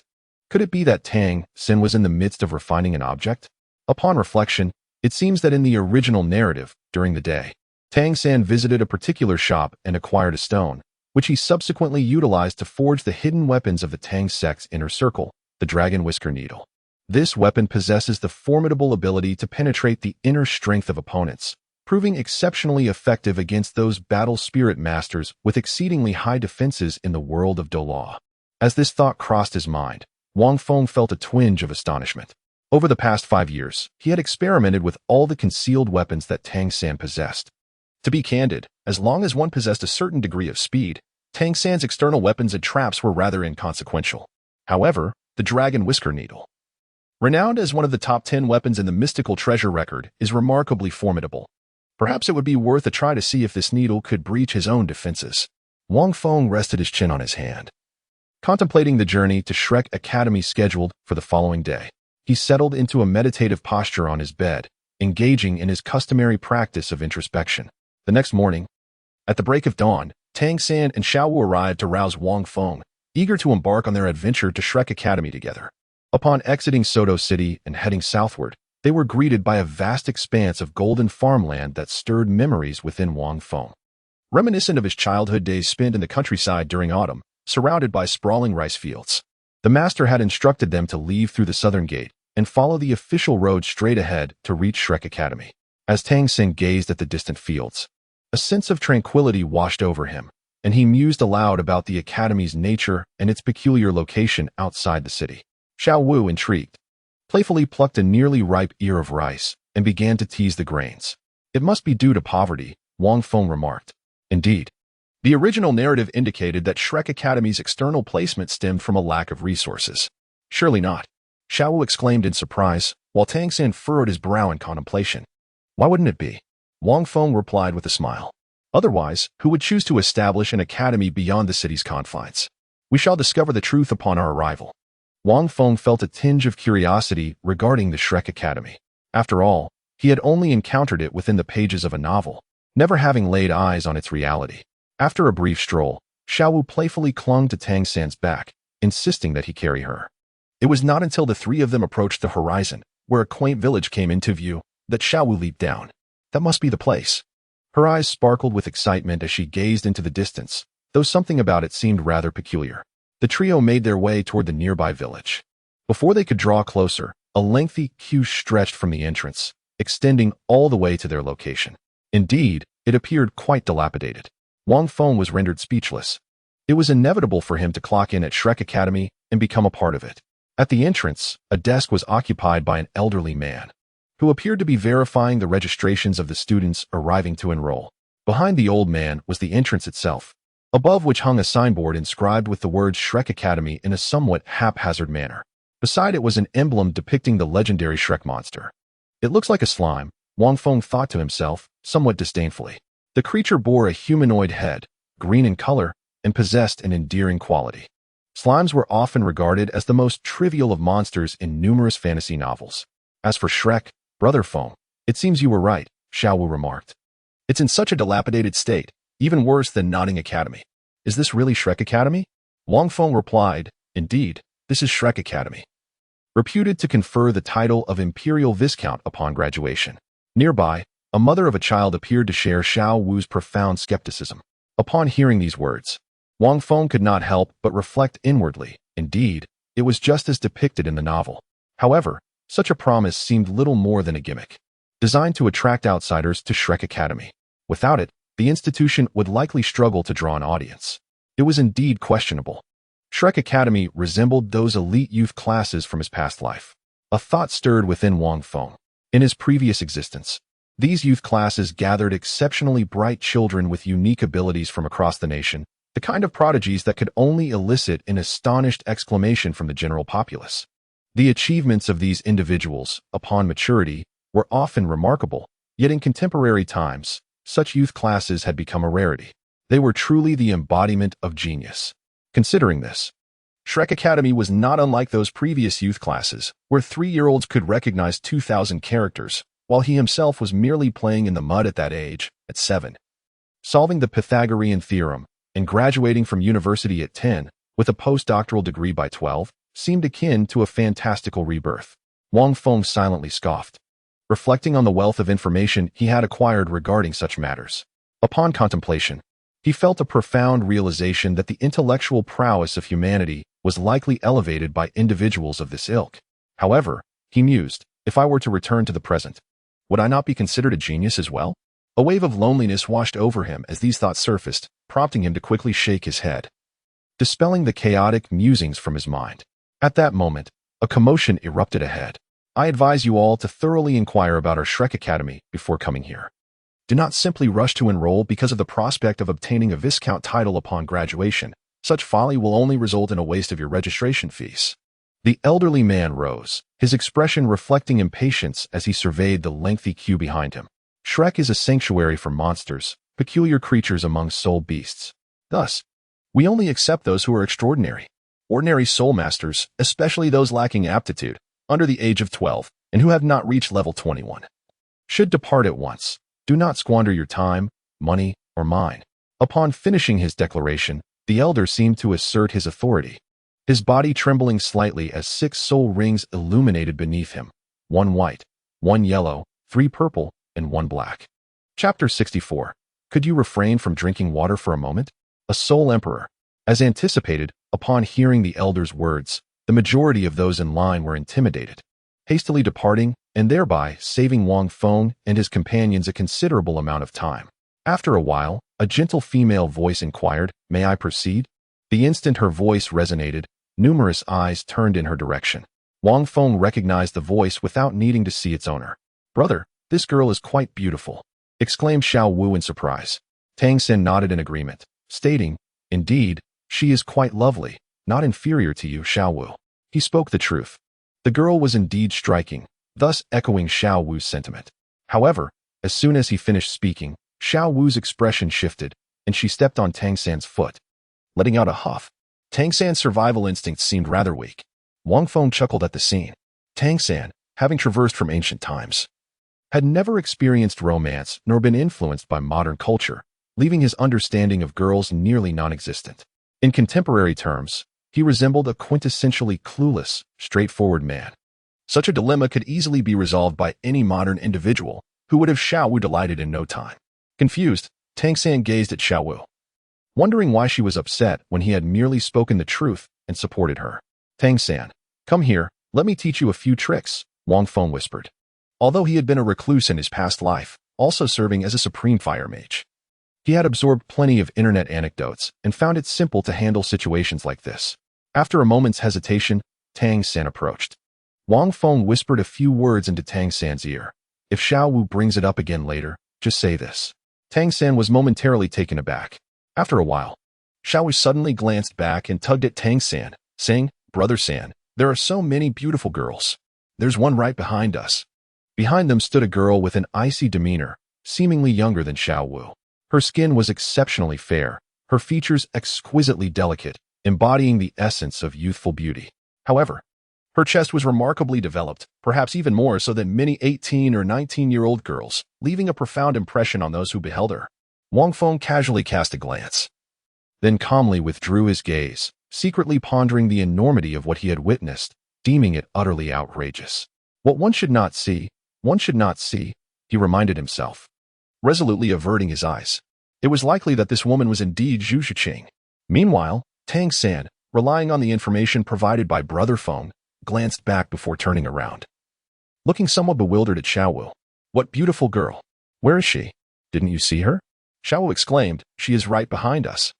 Could it be that Tang San was in the midst of refining an object? Upon reflection, it seems that in the original narrative, during the day, Tang San visited a particular shop and acquired a stone, which he subsequently utilized to forge the hidden weapons of the Tang sect's inner circle, the Dragon Whisker Needle. This weapon possesses the formidable ability to penetrate the inner strength of opponents, proving exceptionally effective against those battle spirit masters with exceedingly high defenses in the world of Doolwa. As this thought crossed his mind, Wang Feng felt a twinge of astonishment. Over the past 5 years, he had experimented with all the concealed weapons that Tang San possessed. To be candid, as long as one possessed a certain degree of speed, Tang San's external weapons and traps were rather inconsequential. However, the Dragon Whisker Needle Renowned as one of the top 10 weapons in the mystical treasure record, is remarkably formidable. Perhaps it would be worth a try to see if this needle could breach his own defenses. Wang Feng rested his chin on his hand. Contemplating the journey to Shrek Academy scheduled for the following day, he settled into a meditative posture on his bed, engaging in his customary practice of introspection. The next morning, at the break of dawn, Tangan and Xiaowu arrived to rouse Wang Feng, eager to embark on their adventure to Shrek Academy together. Upon exiting Soto City and heading southward, they were greeted by a vast expanse of golden farmland that stirred memories within Wang Feng. Reminiscent of his childhood days spent in the countryside during autumn, surrounded by sprawling rice fields, the master had instructed them to leave through the southern gate and follow the official road straight ahead to reach Shrek Academy. As Tangan gazed at the distant fields, a sense of tranquility washed over him, and he mused aloud about the academy's nature and its peculiar location outside the city. Xiaowu, intrigued, playfully plucked a nearly ripe ear of rice and began to tease the grains. It must be due to poverty, Wang Feng remarked. Indeed, the original narrative indicated that Shrek Academy's external placement stemmed from a lack of resources. Surely not, Xiaowu exclaimed in surprise, while Tangan furrowed his brow in contemplation. Why wouldn't it be? Wang Feng replied with a smile. Otherwise, who would choose to establish an academy beyond the city's confines? We shall discover the truth upon our arrival. Wang Feng felt a tinge of curiosity regarding the Shrek Academy. After all, he had only encountered it within the pages of a novel, never having laid eyes on its reality. After a brief stroll, Xiaowu playfully clung to Tangan's back, insisting that he carry her. It was not until the three of them approached the horizon, where a quaint village came into view, that Xiaowu leaped down. That must be the place. Her eyes sparkled with excitement as she gazed into the distance, though something about it seemed rather peculiar. The trio made their way toward the nearby village. Before they could draw closer, a lengthy queue stretched from the entrance, extending all the way to their location. Indeed, it appeared quite dilapidated. Wang Feng was rendered speechless. It was inevitable for him to clock in at Shrek Academy and become a part of it. At the entrance, a desk was occupied by an elderly man, who appeared to be verifying the registrations of the students arriving to enroll. Behind the old man was the entrance itself, above which hung a signboard inscribed with the words Shrek Academy in a somewhat haphazard manner. Beside it was an emblem depicting the legendary Shrek monster. It looks like a slime, Wang Feng thought to himself, somewhat disdainfully. The creature bore a humanoid head, green in color, and possessed an endearing quality. Slimes were often regarded as the most trivial of monsters in numerous fantasy novels. As for Shrek, Brother Feng, it seems you were right, Xiaowu remarked. It's in such a dilapidated state, even worse than Nodding Academy. Is this really Shrek Academy? Wang Feng replied, Indeed, this is Shrek Academy, reputed to confer the title of Imperial Viscount upon graduation. Nearby, a mother of a child appeared to share Xiaowu's profound skepticism. Upon hearing these words, Wang Feng could not help but reflect inwardly. Indeed, it was just as depicted in the novel. However, such a promise seemed little more than a gimmick, designed to attract outsiders to Shrek Academy. Without it, the institution would likely struggle to draw an audience. It was indeed questionable. Shrek Academy resembled those elite youth classes from his past life. A thought stirred within Wang Feng. In his previous existence, these youth classes gathered exceptionally bright children with unique abilities from across the nation, the kind of prodigies that could only elicit an astonished exclamation from the general populace. The achievements of these individuals, upon maturity, were often remarkable, yet in contemporary times, such youth classes had become a rarity. They were truly the embodiment of genius. Considering this, Shrek Academy was not unlike those previous youth classes, where 3-year-olds could recognize 2,000 characters, while he himself was merely playing in the mud at that age, at 7. Solving the Pythagorean theorem and graduating from university at 10, with a postdoctoral degree by 12, seemed akin to a fantastical rebirth. Wang Feng silently scoffed, reflecting on the wealth of information he had acquired regarding such matters. Upon contemplation, he felt a profound realization that the intellectual prowess of humanity was likely elevated by individuals of this ilk. However, he mused, if I were to return to the present, would I not be considered a genius as well? A wave of loneliness washed over him as these thoughts surfaced, prompting him to quickly shake his head, dispelling the chaotic musings from his mind. At that moment, a commotion erupted ahead. I advise you all to thoroughly inquire about our Shrek Academy before coming here. Do not simply rush to enroll because of the prospect of obtaining a Viscount title upon graduation. Such folly will only result in a waste of your registration fees. The elderly man rose, his expression reflecting impatience as he surveyed the lengthy queue behind him. Shrek is a sanctuary for monsters, peculiar creatures among soul beasts. Thus, we only accept those who are extraordinary. Ordinary soul masters, especially those lacking aptitude, under the age of 12, and who have not reached level 21, should depart at once. Do not squander your time, money, or mine. Upon finishing his declaration, the elder seemed to assert his authority, his body trembling slightly as 6 soul rings illuminated beneath him, 1 white, 1 yellow, 3 purple, and 1 black. Chapter 64. Could you refrain from drinking water for a moment? A soul emperor. As anticipated, upon hearing the elder's words, the majority of those in line were intimidated, hastily departing and thereby saving Wang Feng and his companions a considerable amount of time. After a while, a gentle female voice inquired, "May I proceed?" The instant her voice resonated, numerous eyes turned in her direction. Wang Feng recognized the voice without needing to see its owner. "Brother, this girl is quite beautiful," exclaimed Xiao Wu in surprise. Tang Sen nodded in agreement, stating, "Indeed, she is quite lovely, not inferior to you, Xiao Wu." He spoke the truth. The girl was indeed striking, thus echoing Xiao Wu's sentiment. However, as soon as he finished speaking, Xiao Wu's expression shifted, and she stepped on Tang San's foot, letting out a huff. Tang San's survival instincts seemed rather weak. Wang Feng chuckled at the scene. Tang San, having traversed from ancient times, had never experienced romance nor been influenced by modern culture, leaving his understanding of girls nearly non-existent. In contemporary terms, he resembled a quintessentially clueless, straightforward man. Such a dilemma could easily be resolved by any modern individual who would have Xiao Wu delighted in no time. Confused, Tang San gazed at Xiao Wu, wondering why she was upset when he had merely spoken the truth and supported her. "Tang San, come here, let me teach you a few tricks," Wang Feng whispered. Although he had been a recluse in his past life, also serving as a supreme fire mage, he had absorbed plenty of internet anecdotes and found it simple to handle situations like this. After a moment's hesitation, Tang San approached. Wang Feng whispered a few words into Tang San's ear. "If Xiao Wu brings it up again later, just say this." Tang San was momentarily taken aback. After a while, Xiao Wu suddenly glanced back and tugged at Tang San, saying, "Brother San, there are so many beautiful girls. There's one right behind us." Behind them stood a girl with an icy demeanor, seemingly younger than Xiao Wu. Her skin was exceptionally fair, her features exquisitely delicate, embodying the essence of youthful beauty. However, her chest was remarkably developed, perhaps even more so than many 18 or 19-year-old girls, leaving a profound impression on those who beheld her. Wang Feng casually cast a glance, then calmly withdrew his gaze, secretly pondering the enormity of what he had witnessed, deeming it utterly outrageous. What one should not see, he reminded himself, resolutely averting his eyes. It was likely that this woman was indeed Zhu Shiqing. Meanwhile, Tang San, relying on the information provided by Brother Feng, glanced back before turning around, looking somewhat bewildered at Xiao Wu. "What beautiful girl! Where is she? Didn't you see her?" Xiao Wu exclaimed, "She is right behind us.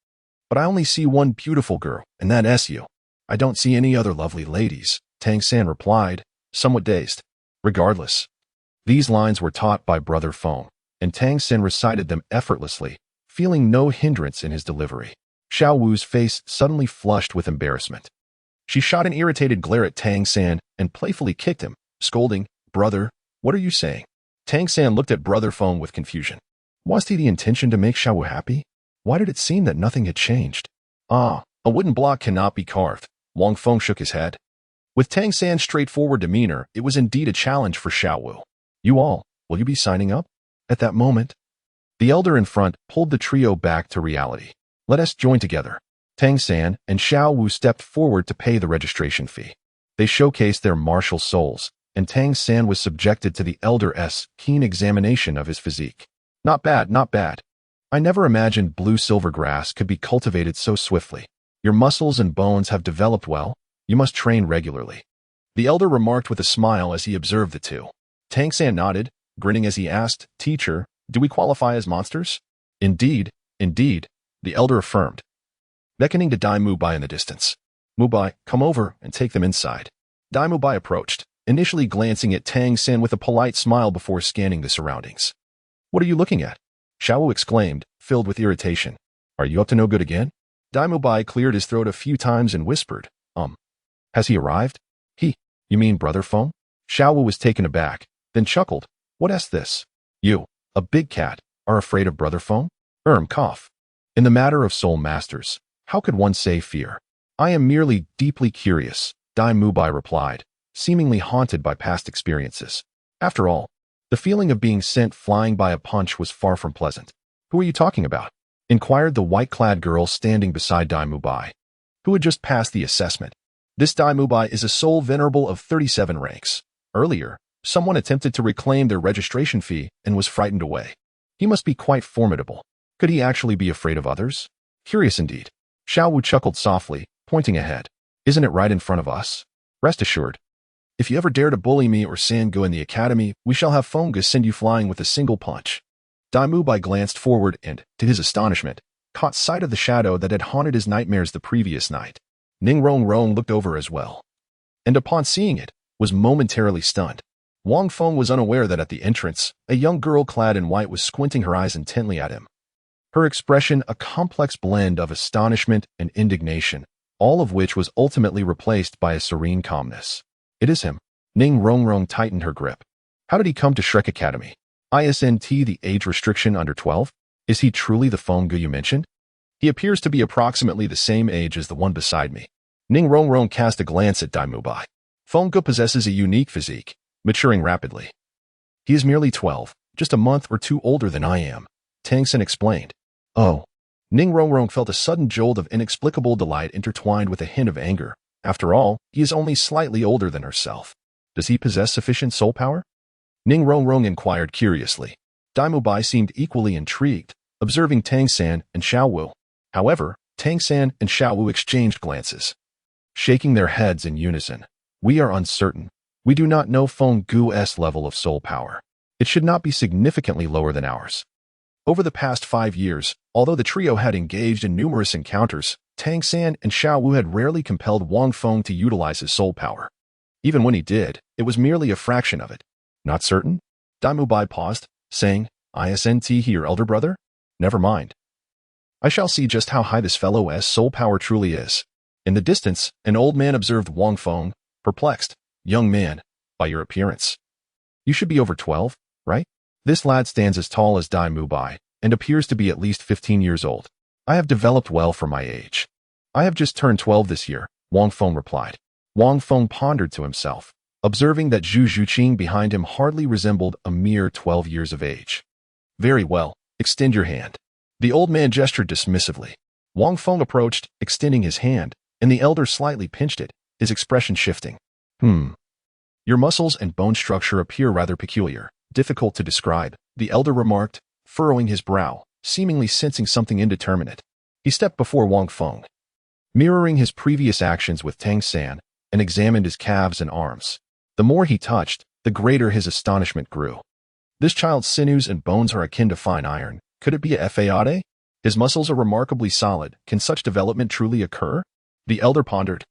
But I only see one beautiful girl, and that is you. I don't see any other lovely ladies," Tang San replied, somewhat dazed. Regardless, these lines were taught by Brother Feng, and Tang San recited them effortlessly, feeling no hindrance in his delivery. Xiao Wu's face suddenly flushed with embarrassment. She shot an irritated glare at Tang San and playfully kicked him, scolding, "Brother, what are you saying?" Tang San looked at Brother Feng with confusion. Was he the intention to make Xiao Wu happy? Why did it seem that nothing had changed? "Ah, a wooden block cannot be carved." Wang Feng shook his head. With Tang San's straightforward demeanor, it was indeed a challenge for Xiao Wu. "You all, will you be signing up?" At that moment, the elder in front pulled the trio back to reality. "Let us join together." Tang San and Xiao Wu stepped forward to pay the registration fee. They showcased their martial souls, and Tang San was subjected to the elder's keen examination of his physique. "Not bad, not bad. I never imagined blue silver grass could be cultivated so swiftly. Your muscles and bones have developed well. You must train regularly," the elder remarked with a smile as he observed the two. Tang San nodded, grinning as he asked, "Teacher, do we qualify as monsters?" Indeed, the elder affirmed, beckoning to Dai Mubai in the distance. "Mubai, come over and take them inside." Dai Mubai approached, initially glancing at Tang San with a polite smile before scanning the surroundings. "What are you looking at?" Xiao Wu exclaimed, filled with irritation. "Are you up to no good again?" Dai Mubai cleared his throat a few times and whispered, Has he arrived?" You mean Brother Feng? Xiaowu was taken aback, then chuckled. What's this? You, a big cat, are afraid of Brother Feng? Cough. In the matter of soul masters, how could one say fear? I am merely deeply curious, Dai Mubai replied, seemingly haunted by past experiences. After all, the feeling of being sent flying by a punch was far from pleasant. Who are you talking about? Inquired the white-clad girl standing beside Dai Mubai, who had just passed the assessment. This Dai Mubai is a soul venerable of 37 ranks. Earlier, someone attempted to reclaim their registration fee and was frightened away. He must be quite formidable. Could he actually be afraid of others? Curious indeed. Xiaowu chuckled softly, pointing ahead. Isn't it right in front of us? Rest assured. If you ever dare to bully me or Sango in the academy, we shall have Fungus send you flying with a single punch. Dai Mubai glanced forward and, to his astonishment, caught sight of the shadow that had haunted his nightmares the previous night. Ning Rong looked over as well, and upon seeing it, was momentarily stunned. Wang Feng was unaware that at the entrance, a young girl clad in white was squinting her eyes intently at him. Her expression a complex blend of astonishment and indignation, all of which was ultimately replaced by a serene calmness. It is him. Ning Rong tightened her grip. How did he come to Shrek Academy? Isn't the age restriction under 12? Is he truly the Fenggu you mentioned? He appears to be approximately the same age as the one beside me. Ning Rong cast a glance at Dai Mubai. Fenggu possesses a unique physique, maturing rapidly. He is merely 12, just a month or two older than I am, Tangan explained. Oh. Ning Rong felt a sudden jolt of inexplicable delight intertwined with a hint of anger. After all, he is only slightly older than herself. Does he possess sufficient soul power? Ning Rong inquired curiously. Dai Mubai seemed equally intrigued, observing Tangan and Xiaowu. However, Tangan and Xiaowu exchanged glances, shaking their heads in unison. We are uncertain. We do not know Fenggu's level of soul power. It should not be significantly lower than ours. Over the past 5 years, although the trio had engaged in numerous encounters, Tangan and Xiaowu had rarely compelled Wang Feng to utilize his soul power. Even when he did, it was merely a fraction of it. Not certain? Dai Mubai paused, saying, Isn't he your elder brother? Never mind. I shall see just how high this fellow's soul power truly is. In the distance, an old man observed Wang Feng, perplexed. Young man, by your appearance, you should be over 12, right? This lad stands as tall as Dai Mubai and appears to be at least 15 years old. I have developed well for my age. I have just turned 12 this year, Wang Feng replied. Wang Feng pondered to himself, observing that Zhu Zhuqing behind him hardly resembled a mere 12 years of age. Very well, extend your hand. The old man gestured dismissively. Wang Feng approached, extending his hand, and the elder slightly pinched it, his expression shifting. Your muscles and bone structure appear rather peculiar, difficult to describe, the elder remarked, furrowing his brow, seemingly sensing something indeterminate. He stepped before Wang Feng, mirroring his previous actions with Tangan, and examined his calves and arms. The more he touched, the greater his astonishment grew. This child's sinews and bones are akin to fine iron. Could it be a Fayade? His muscles are remarkably solid. Can such development truly occur? The elder pondered,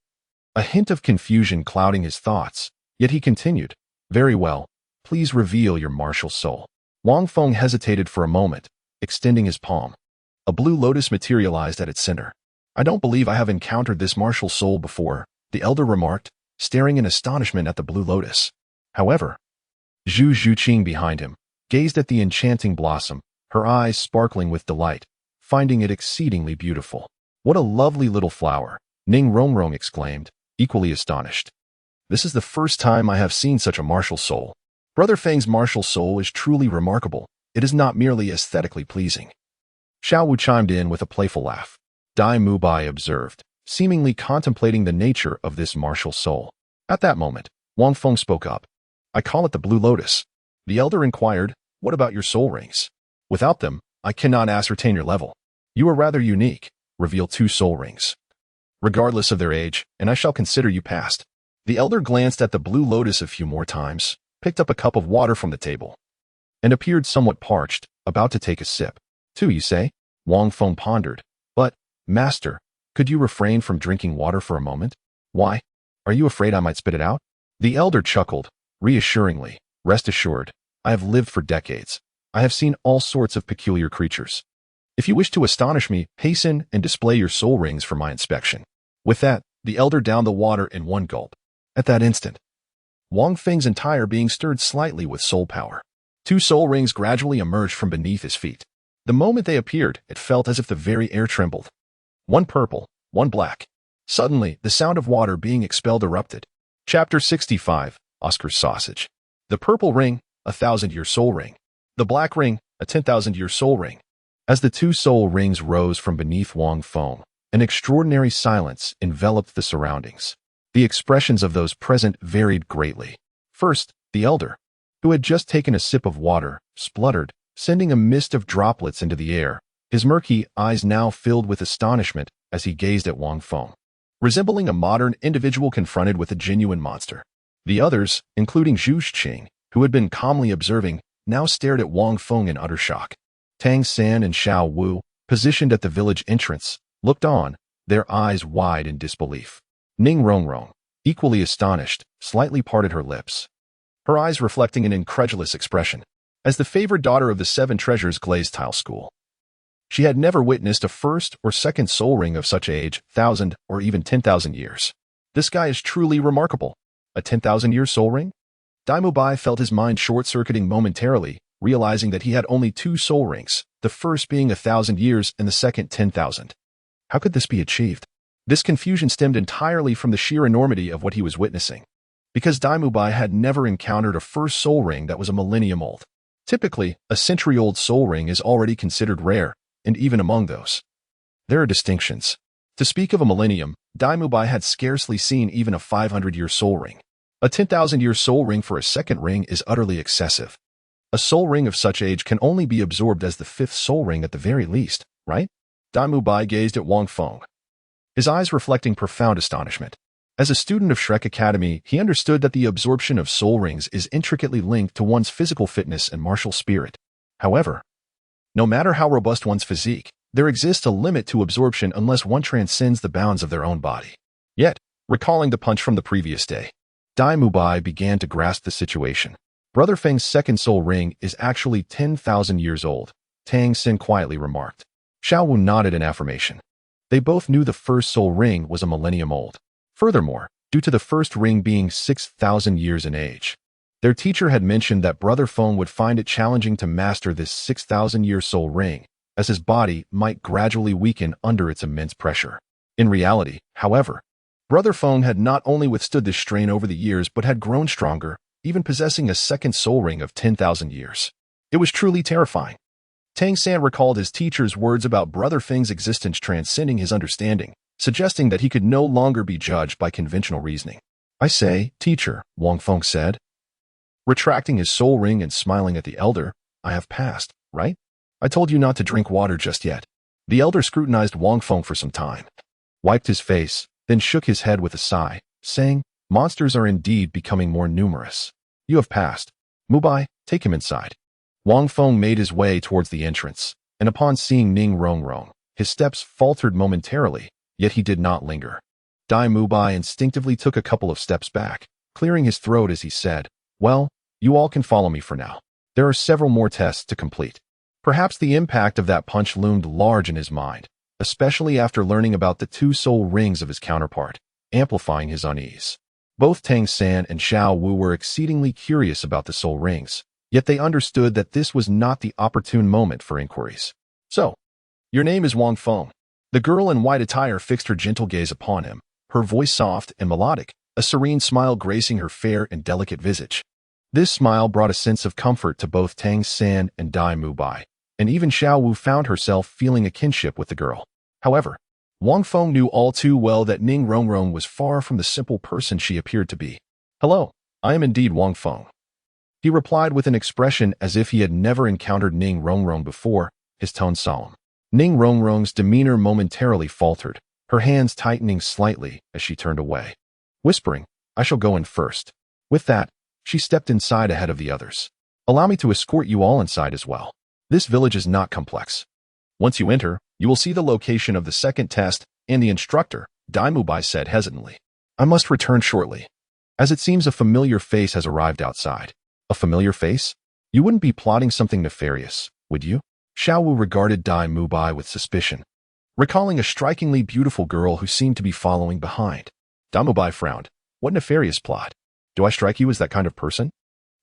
a hint of confusion clouding his thoughts, yet he continued, Very well, please reveal your martial soul. Wang Feng hesitated for a moment, extending his palm. A blue lotus materialized at its center. I don't believe I have encountered this martial soul before, the elder remarked, staring in astonishment at the blue lotus. However, Zhu Zhuqing behind him gazed at the enchanting blossom, her eyes sparkling with delight, finding it exceedingly beautiful. What a lovely little flower, Ning Rong exclaimed, equally astonished. This is the first time I have seen such a martial soul. Brother Feng's martial soul is truly remarkable. It is not merely aesthetically pleasing. Xiaowu chimed in with a playful laugh. Dai Mubai observed, seemingly contemplating the nature of this martial soul. At that moment, Wang Feng spoke up. I call it the Blue Lotus. The elder inquired, What about your soul rings? Without them, I cannot ascertain your level. You are rather unique. Reveal 2 soul rings, regardless of their age, and I shall consider you passed. The elder glanced at the Blue Lotus a few more times, picked up a cup of water from the table, and appeared somewhat parched, about to take a sip. 2, you say? Wang Feng pondered. But, master, could you refrain from drinking water for a moment? Why? Are you afraid I might spit it out? The elder chuckled, reassuringly. Rest assured, I have lived for decades. I have seen all sorts of peculiar creatures. If you wish to astonish me, hasten and display your soul rings for my inspection. With that, the elder downed the water in one gulp. At that instant, Wang Feng's entire being stirred slightly with soul power. Two soul rings gradually emerged from beneath his feet. The moment they appeared, it felt as if the very air trembled. One purple, one black. Suddenly, the sound of water being expelled erupted. Chapter 65, Oscar's Sausage. The purple ring, a 1,000-year soul ring. The black ring, a 10,000-year soul ring. As the two soul rings rose from beneath Wang Feng, an extraordinary silence enveloped the surroundings. The expressions of those present varied greatly. First, the elder, who had just taken a sip of water, spluttered, sending a mist of droplets into the air, his murky eyes now filled with astonishment as he gazed at Wang Feng, resembling a modern individual confronted with a genuine monster. The others, including Zhu Xing, who had been calmly observing, now stared at Wang Feng in utter shock. Tang San and Xiao Wu, positioned at the village entrance, looked on, their eyes wide in disbelief. Ning Rongrong, equally astonished, slightly parted her lips, her eyes reflecting an incredulous expression. As the favored daughter of the Seven Treasures glazed tile school, she had never witnessed a first or second soul ring of such age, 1,000 or even 10,000 years. This guy is truly remarkable. A 10,000-year soul ring? Daimu Bai felt his mind short-circuiting momentarily, realizing that he had only two soul rings, the first being 1,000 years and the second 10,000. How could this be achieved? This confusion stemmed entirely from the sheer enormity of what he was witnessing, because Daimu Bai had never encountered a first soul ring that was a millennium old. Typically, a century-old soul ring is already considered rare, and even among those, there are distinctions. To speak of a millennium, Daimu Bai had scarcely seen even a 500-year soul ring. A 10,000-year soul ring for a second ring is utterly excessive. A soul ring of such age can only be absorbed as the fifth soul ring at the very least, right? Daimu Bai gazed at Wang Feng, his eyes reflecting profound astonishment. As a student of Shrek Academy, he understood that the absorption of soul rings is intricately linked to one's physical fitness and martial spirit. However, no matter how robust one's physique, there exists a limit to absorption unless one transcends the bounds of their own body. Yet, recalling the punch from the previous day, Daimu Bai began to grasp the situation. Brother Feng's second soul ring is actually 10,000 years old, Tang Xin quietly remarked. Xiao Wu nodded in affirmation. They both knew the first soul ring was a millennium old. Furthermore, due to the first ring being 6,000 years in age, their teacher had mentioned that Brother Feng would find it challenging to master this 6,000-year soul ring, as his body might gradually weaken under its immense pressure. In reality, however, Brother Feng had not only withstood this strain over the years but had grown stronger, even possessing a second soul ring of 10,000 years. It was truly terrifying. Tang San recalled his teacher's words about Brother Feng's existence transcending his understanding, suggesting that he could no longer be judged by conventional reasoning. I say, teacher, Wang Feng said, retracting his soul ring and smiling at the elder, I have passed, right? I told you not to drink water just yet. The elder scrutinized Wang Feng for some time, wiped his face, then shook his head with a sigh, saying, monsters are indeed becoming more numerous. You have passed. Mubai, take him inside. Wang Feng made his way towards the entrance, and upon seeing Ning Rongrong, his steps faltered momentarily, yet he did not linger. Daimu Bai instinctively took a couple of steps back, clearing his throat as he said, well, you all can follow me for now. There are several more tests to complete. Perhaps the impact of that punch loomed large in his mind, especially after learning about the two soul rings of his counterpart, amplifying his unease. Both Tang San and Xiao Wu were exceedingly curious about the soul rings, yet they understood that this was not the opportune moment for inquiries. So, your name is Wang Feng. The girl in white attire fixed her gentle gaze upon him, her voice soft and melodic, a serene smile gracing her fair and delicate visage. This smile brought a sense of comfort to both Tang San and Daimu Bai, and even Xiao Wu found herself feeling a kinship with the girl. However, Wang Feng knew all too well that Ning Rongrong was far from the simple person she appeared to be. Hello, I am indeed Wang Feng. He replied with an expression as if he had never encountered Ning Rongrong before, his tone solemn. Ning Rongrong's demeanor momentarily faltered, her hands tightening slightly as she turned away. Whispering, I shall go in first. With that, she stepped inside ahead of the others. Allow me to escort you all inside as well. This village is not complex. Once you enter, you will see the location of the second test and the instructor, Daimu Bai said hesitantly. I must return shortly, as it seems a familiar face has arrived outside. A familiar face? You wouldn't be plotting something nefarious, would you? Xiao Wu regarded Daimu Bai with suspicion, recalling a strikingly beautiful girl who seemed to be following behind. Daimu Bai frowned. What nefarious plot? Do I strike you as that kind of person?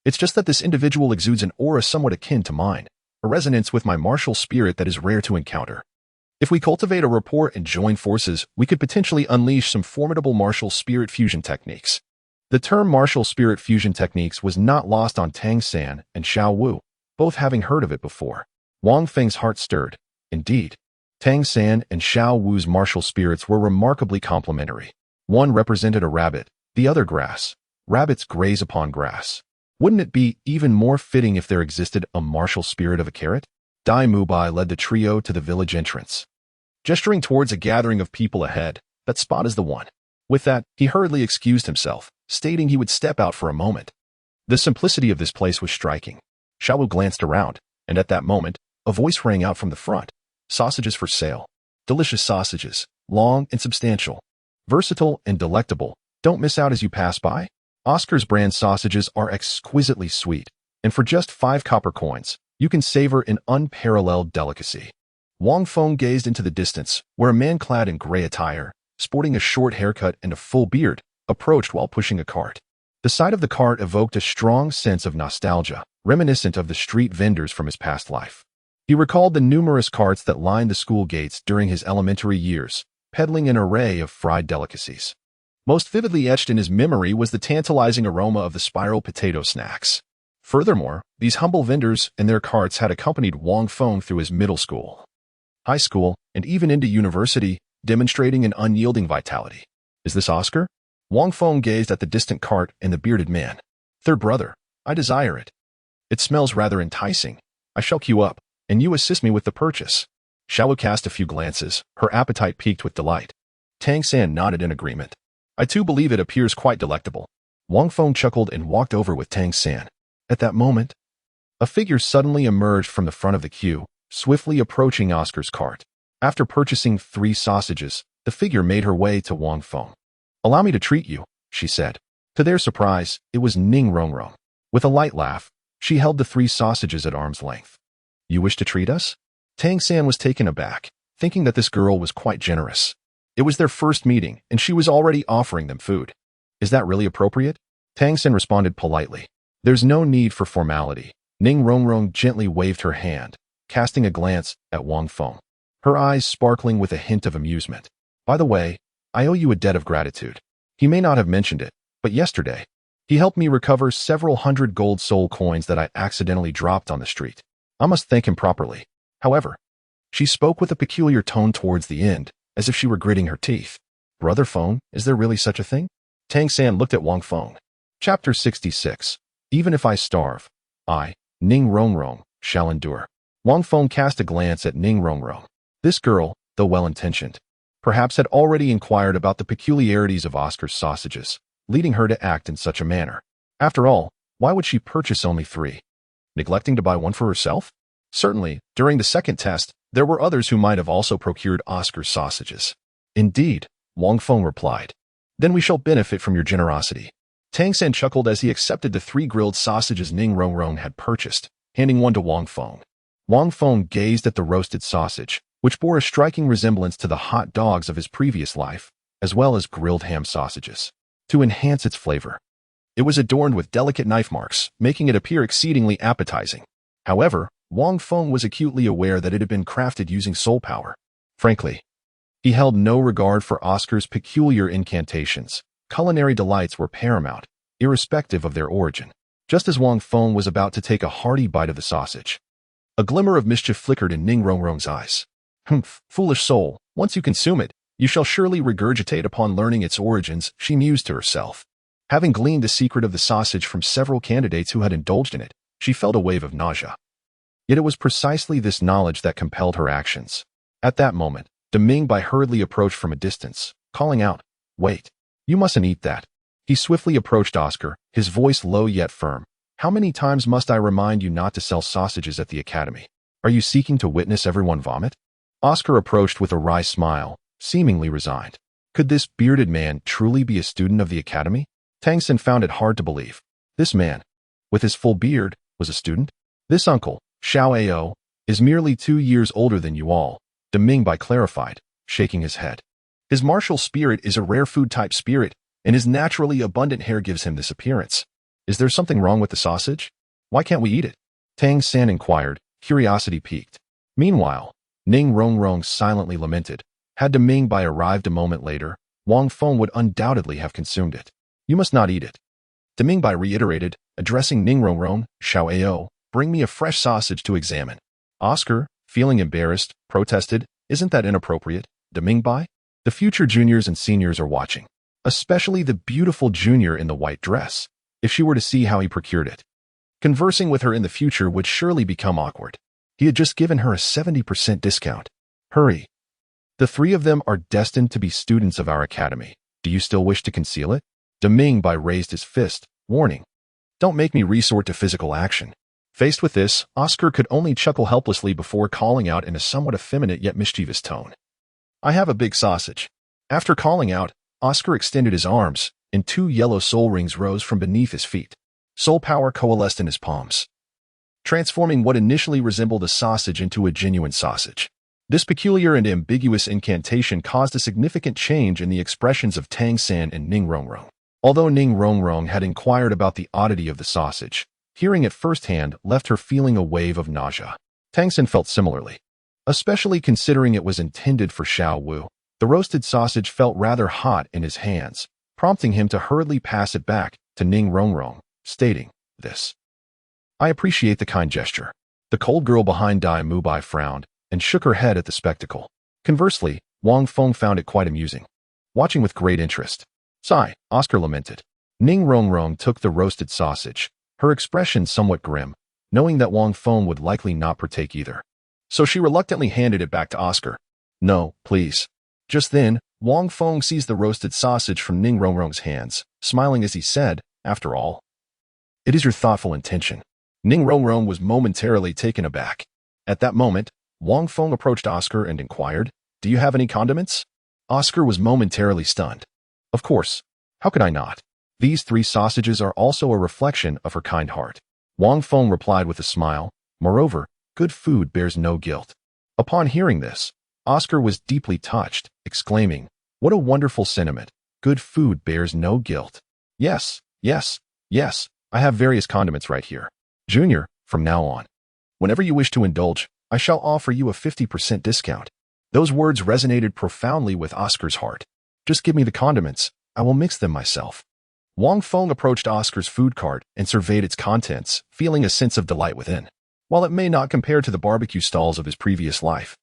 It's just that this individual exudes an aura somewhat akin to mine, a resonance with my martial spirit that is rare to encounter. If we cultivate a rapport and join forces, we could potentially unleash some formidable martial spirit fusion techniques. The term martial spirit fusion techniques was not lost on Tang San and Xiao Wu, both having heard of it before. Wang Feng's heart stirred. Indeed, Tang San and Xiao Wu's martial spirits were remarkably complementary. One represented a rabbit, the other grass. Rabbits graze upon grass. Wouldn't it be even more fitting if there existed a martial spirit of a carrot? Dai Mubai led the trio to the village entrance. Gesturing towards a gathering of people ahead, that spot is the one. With that, he hurriedly excused himself, stating he would step out for a moment. The simplicity of this place was striking. Xiao Wu glanced around, and at that moment, a voice rang out from the front. Sausages for sale. Delicious sausages, long and substantial. Versatile and delectable. Don't miss out as you pass by. Oscar's brand sausages are exquisitely sweet, and for just 5 copper coins, you can savor an unparalleled delicacy. Wang Feng gazed into the distance, where a man clad in gray attire, sporting a short haircut and a full beard, approached while pushing a cart. The sight of the cart evoked a strong sense of nostalgia, reminiscent of the street vendors from his past life. He recalled the numerous carts that lined the school gates during his elementary years, peddling an array of fried delicacies. Most vividly etched in his memory was the tantalizing aroma of the spiral potato snacks. Furthermore, these humble vendors and their carts had accompanied Wang Feng through his middle school, high school, and even into university, demonstrating an unyielding vitality. Is this Oscar? Wang Feng gazed at the distant cart and the bearded man. Third brother, I desire it. It smells rather enticing. I shall queue up, and you assist me with the purchase. Xiao Wu cast a few glances, her appetite piqued with delight. Tang San nodded in agreement. I too believe it appears quite delectable. Wang Feng chuckled and walked over with Tang San. At that moment, a figure suddenly emerged from the front of the queue, swiftly approaching Oscar's cart. After purchasing 3 sausages, the figure made her way to Wang Feng. Allow me to treat you, she said. To their surprise, it was Ning Rongrong. With a light laugh, she held the 3 sausages at arm's length. You wish to treat us? Tang San was taken aback, thinking that this girl was quite generous. It was their first meeting, and she was already offering them food. Is that really appropriate? Tang San responded politely. There's no need for formality. Ning Rongrong gently waved her hand, casting a glance at Wang Feng, her eyes sparkling with a hint of amusement. By the way, I owe you a debt of gratitude. He may not have mentioned it, but yesterday, he helped me recover several hundred gold soul coins that I accidentally dropped on the street. I must thank him properly. However, she spoke with a peculiar tone towards the end, as if she were gritting her teeth. Brother Feng, is there really such a thing? Tang San looked at Wang Feng. Chapter 66. Even if I starve, I, Ning Rongrong, shall endure. Wang Feng cast a glance at Ning Rongrong. This girl, though well-intentioned, perhaps had already inquired about the peculiarities of Oscar's sausages, leading her to act in such a manner. After all, why would she purchase only 3? Neglecting to buy one for herself? Certainly, during the second test, there were others who might have also procured Oscar's sausages. Indeed, Wang Feng replied. Then we shall benefit from your generosity. Tang San chuckled as he accepted the 3 grilled sausages Ning Rongrong had purchased, handing one to Wang Feng. Wang Feng gazed at the roasted sausage, which bore a striking resemblance to the hot dogs of his previous life, as well as grilled ham sausages. To enhance its flavor, it was adorned with delicate knife marks, making it appear exceedingly appetizing. However, Wang Feng was acutely aware that it had been crafted using soul power. Frankly, he held no regard for Oscar's peculiar incantations. Culinary delights were paramount, irrespective of their origin. Just as Wang Feng was about to take a hearty bite of the sausage, a glimmer of mischief flickered in Ning Rongrong's eyes. Humph, foolish soul, once you consume it, you shall surely regurgitate upon learning its origins, she mused to herself. Having gleaned the secret of the sausage from several candidates who had indulged in it, she felt a wave of nausea. Yet it was precisely this knowledge that compelled her actions. At that moment, Deming Bai hurriedly approached from a distance, calling out, Wait, you mustn't eat that. He swiftly approached Oscar, his voice low yet firm. How many times must I remind you not to sell sausages at the academy? Are you seeking to witness everyone vomit? Oscar approached with a wry smile, seemingly resigned. Could this bearded man truly be a student of the academy? Tang San found it hard to believe. This man, with his full beard, was a student? This uncle, Xiao Ao, is merely 2 years older than you all, Deming Bai clarified, shaking his head. His martial spirit is a rare food-type spirit, and his naturally abundant hair gives him this appearance. Is there something wrong with the sausage? Why can't we eat it? Tang San inquired, curiosity piqued. Meanwhile, Ning Rongrong silently lamented. Had Deming Bai arrived a moment later, Wang Feng would undoubtedly have consumed it. You must not eat it. Deming Bai reiterated, addressing Ning Rongrong, Xiao Ao, bring me a fresh sausage to examine. Oscar, feeling embarrassed, protested, isn't that inappropriate, Deming Bai? The future juniors and seniors are watching, especially the beautiful junior in the white dress, if she were to see how he procured it. Conversing with her in the future would surely become awkward. He had just given her a 70% discount. Hurry. The three of them are destined to be students of our academy. Do you still wish to conceal it? Deming Bai raised his fist, warning. Don't make me resort to physical action. Faced with this, Oscar could only chuckle helplessly before calling out in a somewhat effeminate yet mischievous tone. I have a big sausage. After calling out, Oscar extended his arms, and 2 yellow soul rings rose from beneath his feet. Soul power coalesced in his palms, transforming what initially resembled a sausage into a genuine sausage. This peculiar and ambiguous incantation caused a significant change in the expressions of Tang San and Ning Rongrong. Although Ning Rongrong had inquired about the oddity of the sausage, hearing it firsthand left her feeling a wave of nausea. Tang San felt similarly, especially considering it was intended for Xiao Wu. The roasted sausage felt rather hot in his hands, prompting him to hurriedly pass it back to Ning Rongrong, stating, this. I appreciate the kind gesture. The cold girl behind Dai Mubai frowned and shook her head at the spectacle. Conversely, Wang Feng found it quite amusing, watching with great interest. Sigh, Oscar lamented. Ning Rongrong took the roasted sausage, her expression somewhat grim, knowing that Wang Feng would likely not partake either. So she reluctantly handed it back to Oscar. No, please. Just then, Wang Feng seized the roasted sausage from Ning Rongrong's hands, smiling as he said, after all, it is your thoughtful intention. Ning Rongrong was momentarily taken aback. At that moment, Wang Feng approached Oscar and inquired, do you have any condiments? Oscar was momentarily stunned. Of course. How could I not? These 3 sausages are also a reflection of her kind heart. Wang Feng replied with a smile. Moreover, good food bears no guilt. Upon hearing this, Oscar was deeply touched, exclaiming, what a wonderful sentiment. Good food bears no guilt. Yes, yes, yes, I have various condiments right here. Junior, from now on, whenever you wish to indulge, I shall offer you a 50% discount. Those words resonated profoundly with Oscar's heart. Just give me the condiments, I will mix them myself. Wang Feng approached Oscar's food cart and surveyed its contents, feeling a sense of delight within. While it may not compare to the barbecue stalls of his previous life,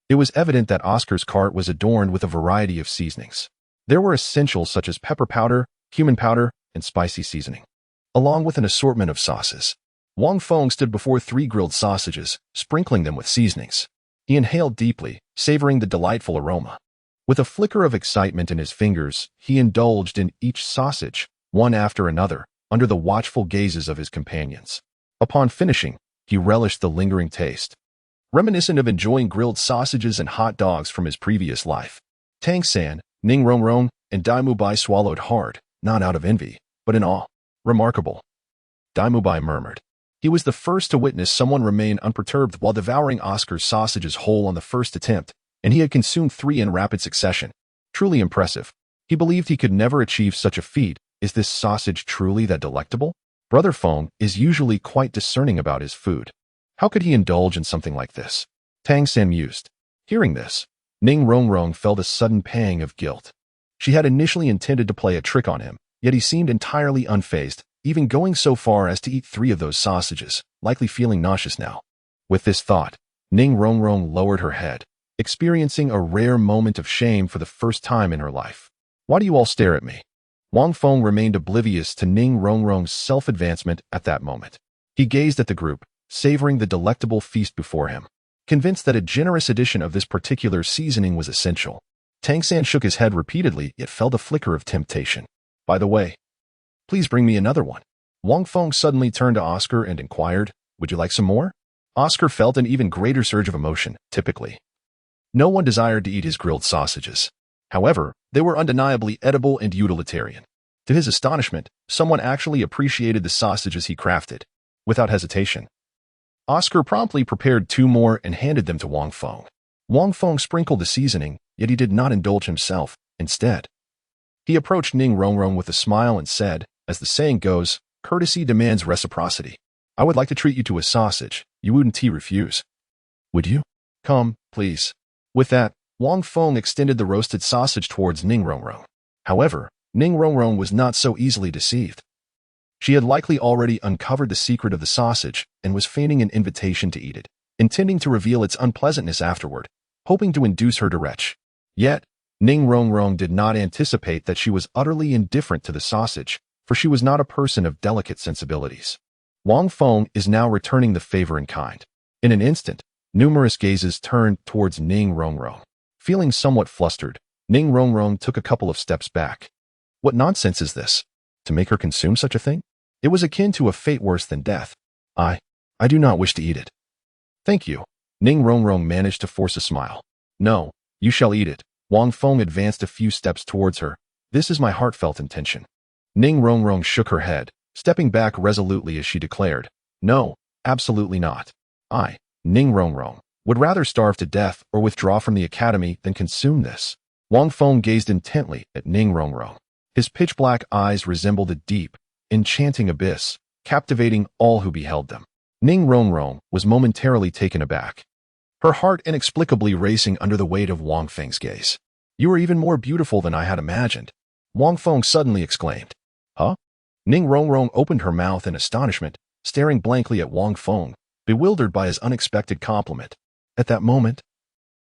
it was evident that Oscar's cart was adorned with a variety of seasonings. There were essentials such as pepper powder, cumin powder, and spicy seasoning, along with an assortment of sauces. Wang Feng stood before 3 grilled sausages, sprinkling them with seasonings. He inhaled deeply, savoring the delightful aroma. With a flicker of excitement in his fingers, he indulged in each sausage, one after another, under the watchful gazes of his companions. Upon finishing, he relished the lingering taste, reminiscent of enjoying grilled sausages and hot dogs from his previous life. Tang San, Ning Rongrong, and Dai Mubai swallowed hard, not out of envy, but in awe. Remarkable. Dai Mubai murmured. He was the first to witness someone remain unperturbed while devouring Oscar's sausages whole on the first attempt, and he had consumed 3 in rapid succession. Truly impressive. He believed he could never achieve such a feat. Is this sausage truly that delectable? Brother Feng is usually quite discerning about his food. How could he indulge in something like this? Tang San mused. Hearing this, Ning Rongrong felt a sudden pang of guilt. She had initially intended to play a trick on him, yet he seemed entirely unfazed, even going so far as to eat 3 of those sausages, likely feeling nauseous now. With this thought, Ning Rongrong lowered her head, experiencing a rare moment of shame for the first time in her life. Why do you all stare at me? Wang Feng remained oblivious to Ning Rongrong's self-advancement at that moment. He gazed at the group, savoring the delectable feast before him, convinced that a generous addition of this particular seasoning was essential. Tang San shook his head repeatedly, yet felt a flicker of temptation. By the way, please bring me another one. Wang Feng suddenly turned to Oscar and inquired, would you like some more? Oscar felt an even greater surge of emotion, typically. No one desired to eat his grilled sausages. However, they were undeniably edible and utilitarian. To his astonishment, someone actually appreciated the sausages he crafted. Without hesitation, Oscar promptly prepared 2 more and handed them to Wang Feng. Wang Feng sprinkled the seasoning, yet he did not indulge himself. Instead, He approached Ning Rongrong with a smile and said, as the saying goes, courtesy demands reciprocity. I would like to treat you to a sausage. You wouldn't refuse. Would you? Come, please. With that, Wang Feng extended the roasted sausage towards Ning Rongrong. However, Ning Rongrong was not so easily deceived. She had likely already uncovered the secret of the sausage and was feigning an invitation to eat it, intending to reveal its unpleasantness afterward, hoping to induce her to retch. Yet, Ning Rongrong did not anticipate that she was utterly indifferent to the sausage, for she was not a person of delicate sensibilities. Wang Feng is now returning the favor in kind. In an instant, numerous gazes turned towards Ning Rongrong. Feeling somewhat flustered, Ning Rongrong took a couple of steps back. What nonsense is this? To make her consume such a thing? It was akin to a fate worse than death. I do not wish to eat it. Thank you. Ning Rongrong managed to force a smile. No, you shall eat it. Wang Feng advanced a few steps towards her. This is my heartfelt intention. Ning Rongrong shook her head, stepping back resolutely as she declared, no, absolutely not. I, Ning Rongrong, would rather starve to death or withdraw from the academy than consume this. Wang Feng gazed intently at Ning Rongrong. His pitch-black eyes resembled a deep, enchanting abyss, captivating all who beheld them. Ning Rongrong was momentarily taken aback, her heart inexplicably racing under the weight of Wang Feng's gaze. You are even more beautiful than I had imagined, Wang Feng suddenly exclaimed. Huh? Ning Rongrong opened her mouth in astonishment, staring blankly at Wang Feng, bewildered by his unexpected compliment. At that moment,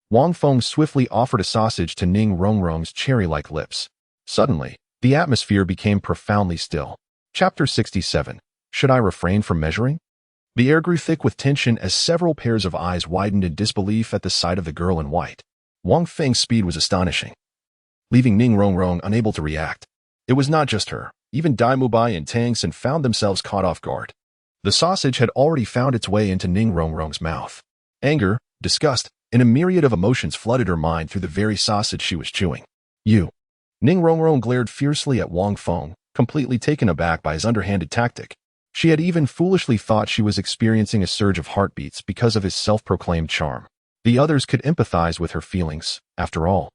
Wang Feng swiftly offered a sausage to Ning Rongrong's cherry-like lips. Suddenly, the atmosphere became profoundly still. Chapter 67. Should I refrain from measuring? The air grew thick with tension as several pairs of eyes widened in disbelief at the sight of the girl in white. Wang Feng's speed was astonishing, leaving Ning Rongrong unable to react. It was not just her. Even Dai Mubai and Tang San found themselves caught off guard. The sausage had already found its way into Ning Rongrong's mouth. Anger, disgust, and a myriad of emotions flooded her mind through the very sausage she was chewing. You. Ning Rongrong glared fiercely at Wang Feng, completely taken aback by his underhanded tactic. She had even foolishly thought she was experiencing a surge of heartbeats because of his self-proclaimed charm. The others could empathize with her feelings, after all.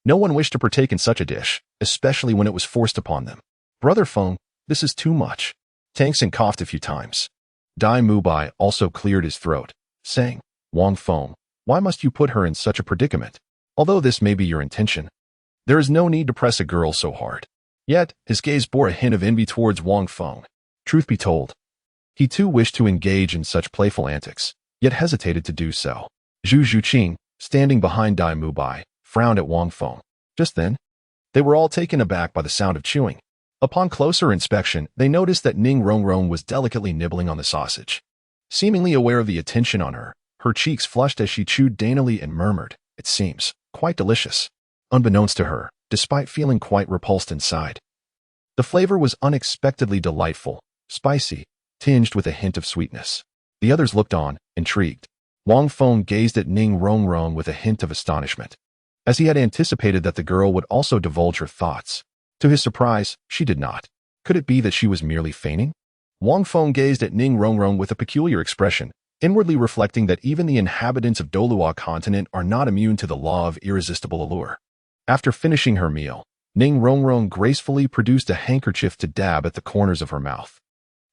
No one wished to partake in such a dish, especially when it was forced upon them. Brother Feng, this is too much. Tang San coughed a few times. Dai Mubai also cleared his throat, saying, Wang Feng, why must you put her in such a predicament? Although this may be your intention, there is no need to press a girl so hard. Yet, his gaze bore a hint of envy towards Wang Feng. Truth be told, he too wished to engage in such playful antics, yet hesitated to do so. Zhu Zhuqing, standing behind Dai Mubai, frowned at Wang Feng. Just then, they were all taken aback by the sound of chewing. Upon closer inspection, they noticed that Ning Rongrong was delicately nibbling on the sausage. Seemingly aware of the attention on her, her cheeks flushed as she chewed daintily and murmured, it seems, quite delicious. Unbeknownst to her, despite feeling quite repulsed inside. The flavor was unexpectedly delightful, spicy, tinged with a hint of sweetness. The others looked on, intrigued. Wang Feng gazed at Ning Rongrong with a hint of astonishment, as he had anticipated that the girl would also divulge her thoughts. To his surprise, she did not. Could it be that she was merely feigning? Wang Feng gazed at Ning Rongrong with a peculiar expression, inwardly reflecting that even the inhabitants of Douluo Continent are not immune to the law of irresistible allure. After finishing her meal, Ning Rongrong gracefully produced a handkerchief to dab at the corners of her mouth.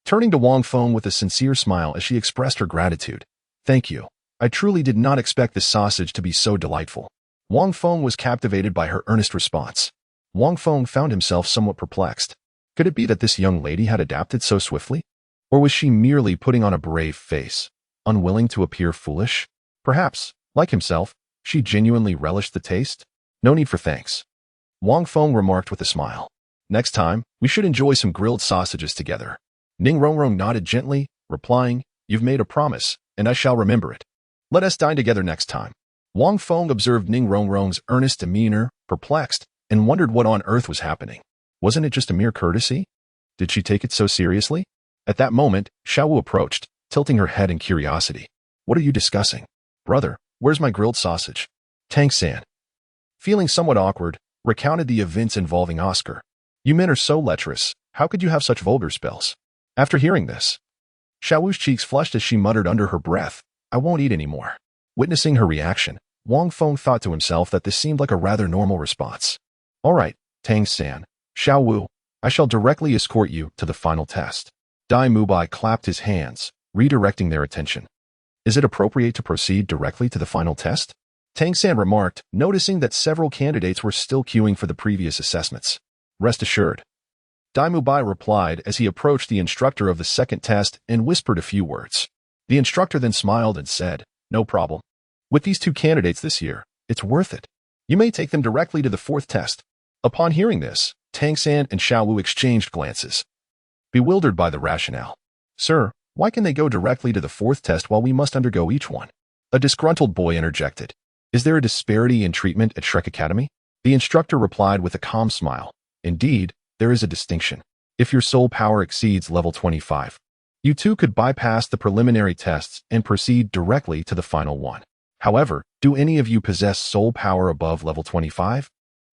Turning to Wang Feng with a sincere smile as she expressed her gratitude. Thank you. I truly did not expect this sausage to be so delightful. Wang Feng was captivated by her earnest response. Wang Feng found himself somewhat perplexed. Could it be that this young lady had adapted so swiftly? Or was she merely putting on a brave face, unwilling to appear foolish? Perhaps, like himself, she genuinely relished the taste? No need for thanks. Wang Feng remarked with a smile. Next time, we should enjoy some grilled sausages together. Ning Rongrong nodded gently, replying, You've made a promise, and I shall remember it. Let us dine together next time. Wang Feng observed Ning Rongrong's earnest demeanor, perplexed, and wondered what on earth was happening. Wasn't it just a mere courtesy? Did she take it so seriously? At that moment, Xiaowu approached, tilting her head in curiosity. What are you discussing? Brother, where's my grilled sausage? Tang San, feeling somewhat awkward, recounted the events involving Oscar. You men are so lecherous. How could you have such vulgar spells? After hearing this, Xiaowu's cheeks flushed as she muttered under her breath, I won't eat anymore. Witnessing her reaction, Wang Feng thought to himself that this seemed like a rather normal response. All right, Tang San, Xiao Wu, I shall directly escort you to the final test. Dai Mubai clapped his hands, redirecting their attention. Is it appropriate to proceed directly to the final test? Tang San remarked, noticing that several candidates were still queuing for the previous assessments. Rest assured. Dai Mubai replied as he approached the instructor of the second test and whispered a few words. The instructor then smiled and said, no problem. With these two candidates this year, it's worth it. You may take them directly to the fourth test. Upon hearing this, Tang San and Xiao Wu exchanged glances, bewildered by the rationale. Sir, why can they go directly to the fourth test while we must undergo each one? A disgruntled boy interjected. Is there a disparity in treatment at Shrek Academy? The instructor replied with a calm smile. Indeed, there is a distinction. If your soul power exceeds level 25, you too could bypass the preliminary tests and proceed directly to the final one. However, do any of you possess soul power above level 25?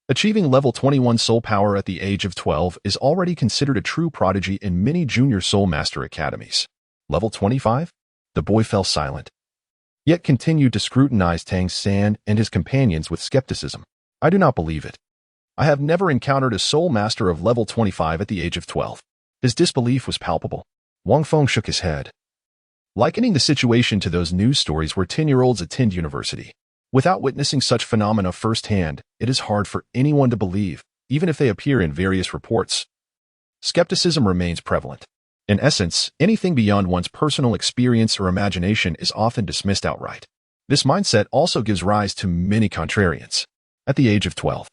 Achieving level 21 soul power at the age of 12 is already considered a true prodigy in many junior soul master academies. Level 25? The boy fell silent, yet continued to scrutinize Tang San and his companions with skepticism. I do not believe it. I have never encountered a soul master of level 25 at the age of 12. His disbelief was palpable. Wang Feng shook his head, likening the situation to those news stories where 10-year-olds attend university. Without witnessing such phenomena firsthand, it is hard for anyone to believe, even if they appear in various reports. Skepticism remains prevalent. In essence, anything beyond one's personal experience or imagination is often dismissed outright. This mindset also gives rise to many contrarians. At the age of 12,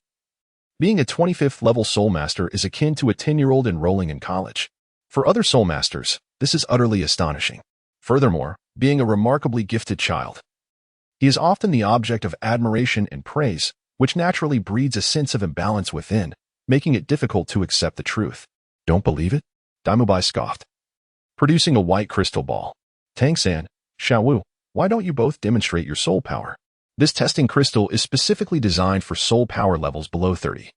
being a 25th level soul master is akin to a 10-year-old enrolling in college. For other soul masters, this is utterly astonishing. Furthermore, being a remarkably gifted child, he is often the object of admiration and praise, which naturally breeds a sense of imbalance within, making it difficult to accept the truth. Don't believe it? Dai Mubai scoffed, producing a white crystal ball. Tang San, Xiao Wu, why don't you both demonstrate your soul power? This testing crystal is specifically designed for soul power levels below 30.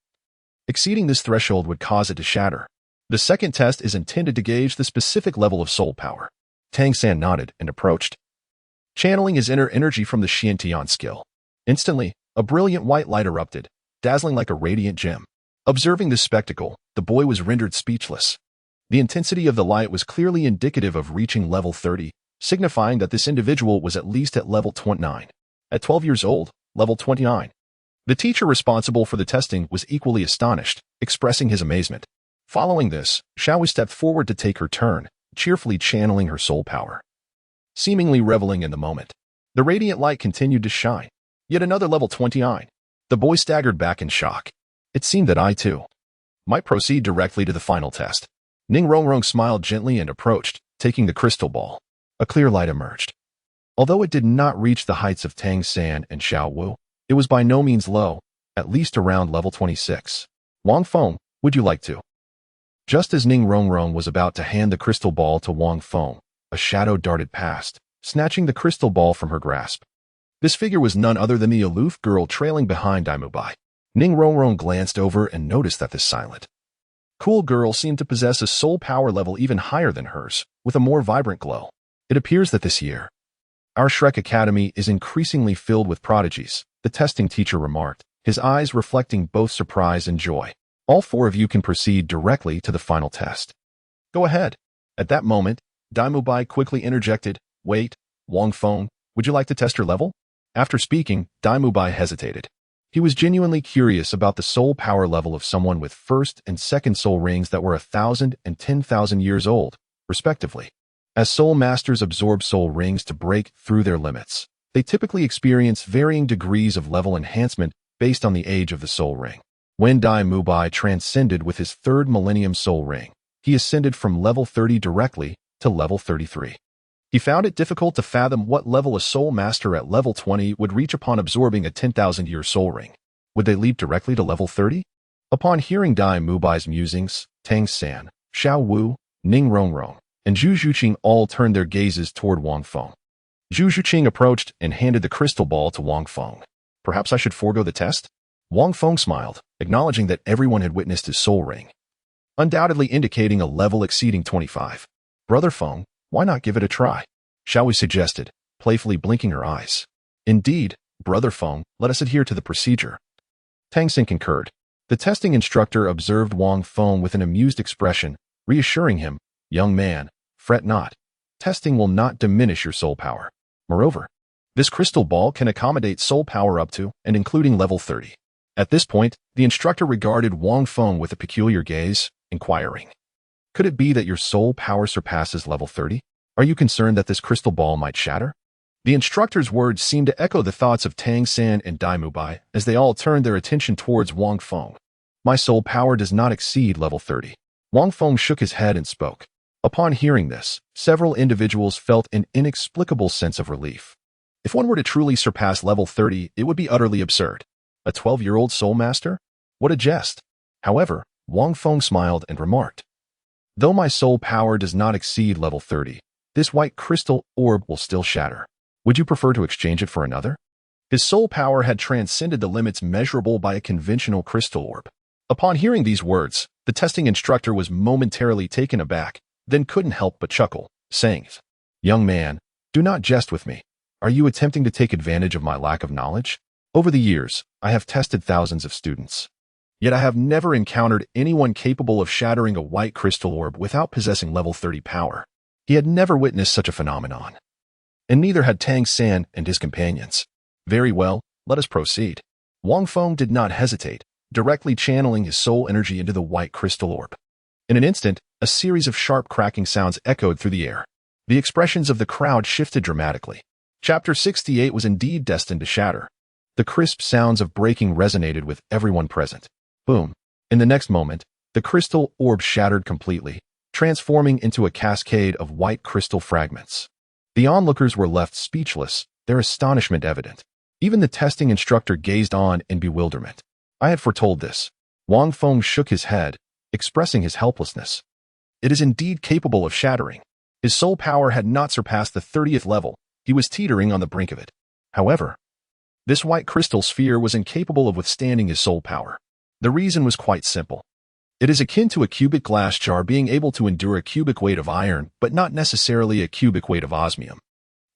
Exceeding this threshold would cause it to shatter. The second test is intended to gauge the specific level of soul power. Tang San nodded and approached, channeling his inner energy from the Xiantian skill. Instantly, a brilliant white light erupted, dazzling like a radiant gem. Observing this spectacle, the boy was rendered speechless. The intensity of the light was clearly indicative of reaching level 30, signifying that this individual was at least at level 29. At 12 years old, level 29. The teacher responsible for the testing was equally astonished, expressing his amazement. Following this, Xiao Wu stepped forward to take her turn, cheerfully channeling her soul power, seemingly reveling in the moment. The radiant light continued to shine. Yet another level 29. The boy staggered back in shock. It seemed that I, too, might proceed directly to the final test. Ning Rongrong smiled gently and approached, taking the crystal ball. A clear light emerged. Although it did not reach the heights of Tang San and Xiao Wu, it was by no means low, at least around level 26. Wang Feng, would you like to? Just as Ning Rongrong was about to hand the crystal ball to Wang Feng, a shadow darted past, snatching the crystal ball from her grasp. This figure was none other than the aloof girl trailing behind Dai Mubai. Ning Rongrong glanced over and noticed that this silent, cool girl seemed to possess a soul power level even higher than hers, with a more vibrant glow. It appears that this year, our Shrek Academy is increasingly filled with prodigies, the testing teacher remarked, his eyes reflecting both surprise and joy. All four of you can proceed directly to the final test. Go ahead. At that moment, Dai Mubai quickly interjected, wait, Wang Feng, would you like to test her level? After speaking, Dai Mubai hesitated. He was genuinely curious about the soul power level of someone with first and second soul rings that were 1,000 and 10,000 years old, respectively. As soul masters absorb soul rings to break through their limits, they typically experience varying degrees of level enhancement based on the age of the soul ring. When Dai Mubai transcended with his third millennium soul ring, he ascended from level 30 directly to level 33. He found it difficult to fathom what level a soul master at level 20 would reach upon absorbing a 10,000-year soul ring. Would they leap directly to level 30? Upon hearing Dai Mubai's musings, Tang San, Xiao Wu, Ning Rongrong, and Zhu Zhuqing all turned their gazes toward Wang Feng. Zhu Zhuqing approached and handed the crystal ball to Wang Feng. Perhaps I should forego the test? Wang Feng smiled, acknowledging that everyone had witnessed his soul ring, undoubtedly indicating a level exceeding 25. Brother Feng, why not give it a try? Xiao Wu suggested, playfully blinking her eyes. Indeed, Brother Feng, let us adhere to the procedure. Tang Xin concurred. The testing instructor observed Wang Feng with an amused expression, reassuring him, "Young man, fret not. Testing will not diminish your soul power. Moreover, this crystal ball can accommodate soul power up to and including level 30. At this point, the instructor regarded Wang Feng with a peculiar gaze, inquiring, "Could it be that your soul power surpasses level 30? Are you concerned that this crystal ball might shatter?" The instructor's words seemed to echo the thoughts of Tangan and Mubai as they all turned their attention towards Wang Feng. "My soul power does not exceed level 30. Wang Feng shook his head and spoke. Upon hearing this, several individuals felt an inexplicable sense of relief. If one were to truly surpass level 30, it would be utterly absurd. A 12-year-old soul master? What a jest. However, Wang Feng smiled and remarked, "Though my soul power does not exceed level 30, this white crystal orb will still shatter. Would you prefer to exchange it for another?" His soul power had transcended the limits measurable by a conventional crystal orb. Upon hearing these words, the testing instructor was momentarily taken aback, then couldn't help but chuckle, saying, "Young man, do not jest with me. Are you attempting to take advantage of my lack of knowledge? Over the years, I have tested thousands of students. Yet I have never encountered anyone capable of shattering a white crystal orb without possessing level 30 power." He had never witnessed such a phenomenon. And neither had Tangan and his companions. "Very well, let us proceed." Wang Feng did not hesitate, directly channeling his soul energy into the white crystal orb. In an instant, a series of sharp cracking sounds echoed through the air. The expressions of the crowd shifted dramatically. Chapter 68 was indeed destined to shatter. The crisp sounds of breaking resonated with everyone present. Boom. In the next moment, the crystal orb shattered completely, transforming into a cascade of white crystal fragments. The onlookers were left speechless, their astonishment evident. Even the testing instructor gazed on in bewilderment. "I had foretold this." Wang Feng shook his head, expressing his helplessness. "It is indeed capable of shattering." His soul power had not surpassed the 30th level. He was teetering on the brink of it. However, this white crystal sphere was incapable of withstanding his soul power. The reason was quite simple. It is akin to a cubic glass jar being able to endure a cubic weight of iron, but not necessarily a cubic weight of osmium.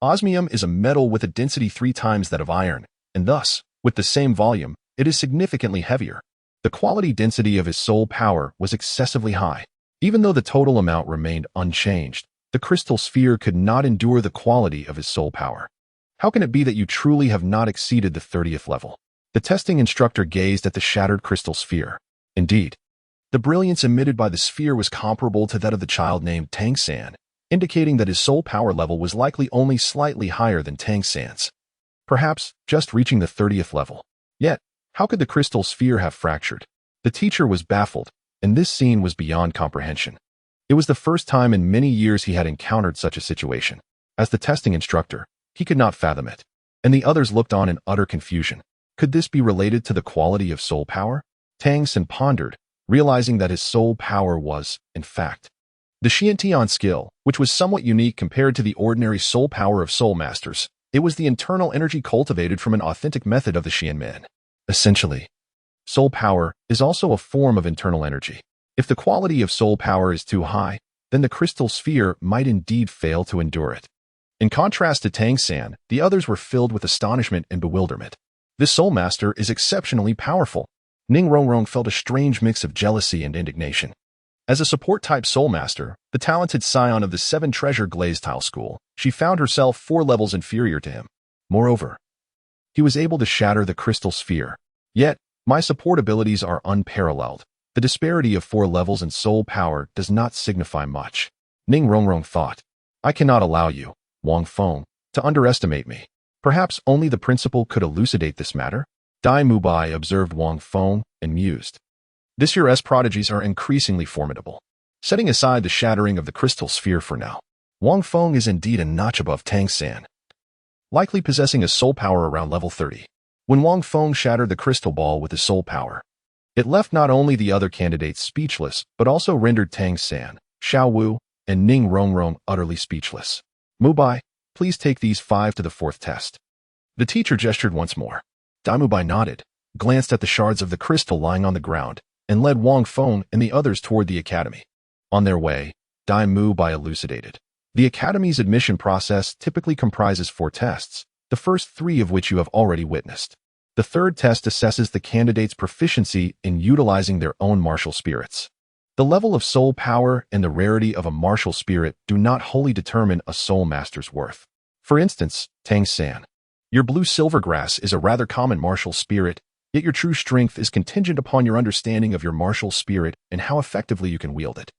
Osmium is a metal with a density 3 times that of iron, and thus, with the same volume, it is significantly heavier. The quality density of his soul power was excessively high. Even though the total amount remained unchanged, the crystal sphere could not endure the quality of his soul power. "How can it be that you truly have not exceeded the 30th level?" The testing instructor gazed at the shattered crystal sphere. Indeed, the brilliance emitted by the sphere was comparable to that of the child named Tangan, indicating that his soul power level was likely only slightly higher than Tangan's. Perhaps just reaching the 30th level. Yet, how could the crystal sphere have fractured? The teacher was baffled, and this scene was beyond comprehension. It was the first time in many years he had encountered such a situation. As the testing instructor, he could not fathom it, and the others looked on in utter confusion. Could this be related to the quality of soul power? Tangan pondered, realizing that his soul power was, in fact, the Xiantian skill, which was somewhat unique compared to the ordinary soul power of soul masters. It was the internal energy cultivated from an authentic method of the Xianmen. Essentially, soul power is also a form of internal energy. If the quality of soul power is too high, then the crystal sphere might indeed fail to endure it. In contrast to Tangan, the others were filled with astonishment and bewilderment. This soul master is exceptionally powerful. Ning Rongrong felt a strange mix of jealousy and indignation. As a support-type soul master, the talented scion of the 7 Treasure Glazed Tile School, she found herself 4 levels inferior to him. Moreover, he was able to shatter the crystal sphere. Yet, my support abilities are unparalleled. The disparity of 4 levels in soul power does not signify much. Ning Rongrong thought, "I cannot allow you, Wang Feng, to underestimate me. Perhaps only the principal could elucidate this matter." Dai Mubai observed Wang Feng and mused. "This year's prodigies are increasingly formidable." Setting aside the shattering of the crystal sphere for now, Wang Feng is indeed a notch above Tangan, likely possessing a soul power around level 30. When Wang Feng shattered the crystal ball with his soul power, it left not only the other candidates speechless, but also rendered Tangan, Xiao Wu, and Ning Rongrong utterly speechless. "Mubai, please take these 5 to the 4th test." The teacher gestured once more. Daimubai nodded, glanced at the shards of the crystal lying on the ground, and led Wang Feng and the others toward the academy. On their way, Daimubai elucidated. The academy's admission process typically comprises 4 tests, the first 3 of which you have already witnessed. The third test assesses the candidate's proficiency in utilizing their own martial spirits. The level of soul power and the rarity of a martial spirit do not wholly determine a soul master's worth. For instance, Tang-san, your blue silvergrass is a rather common martial spirit, yet your true strength is contingent upon your understanding of your martial spirit and how effectively you can wield it.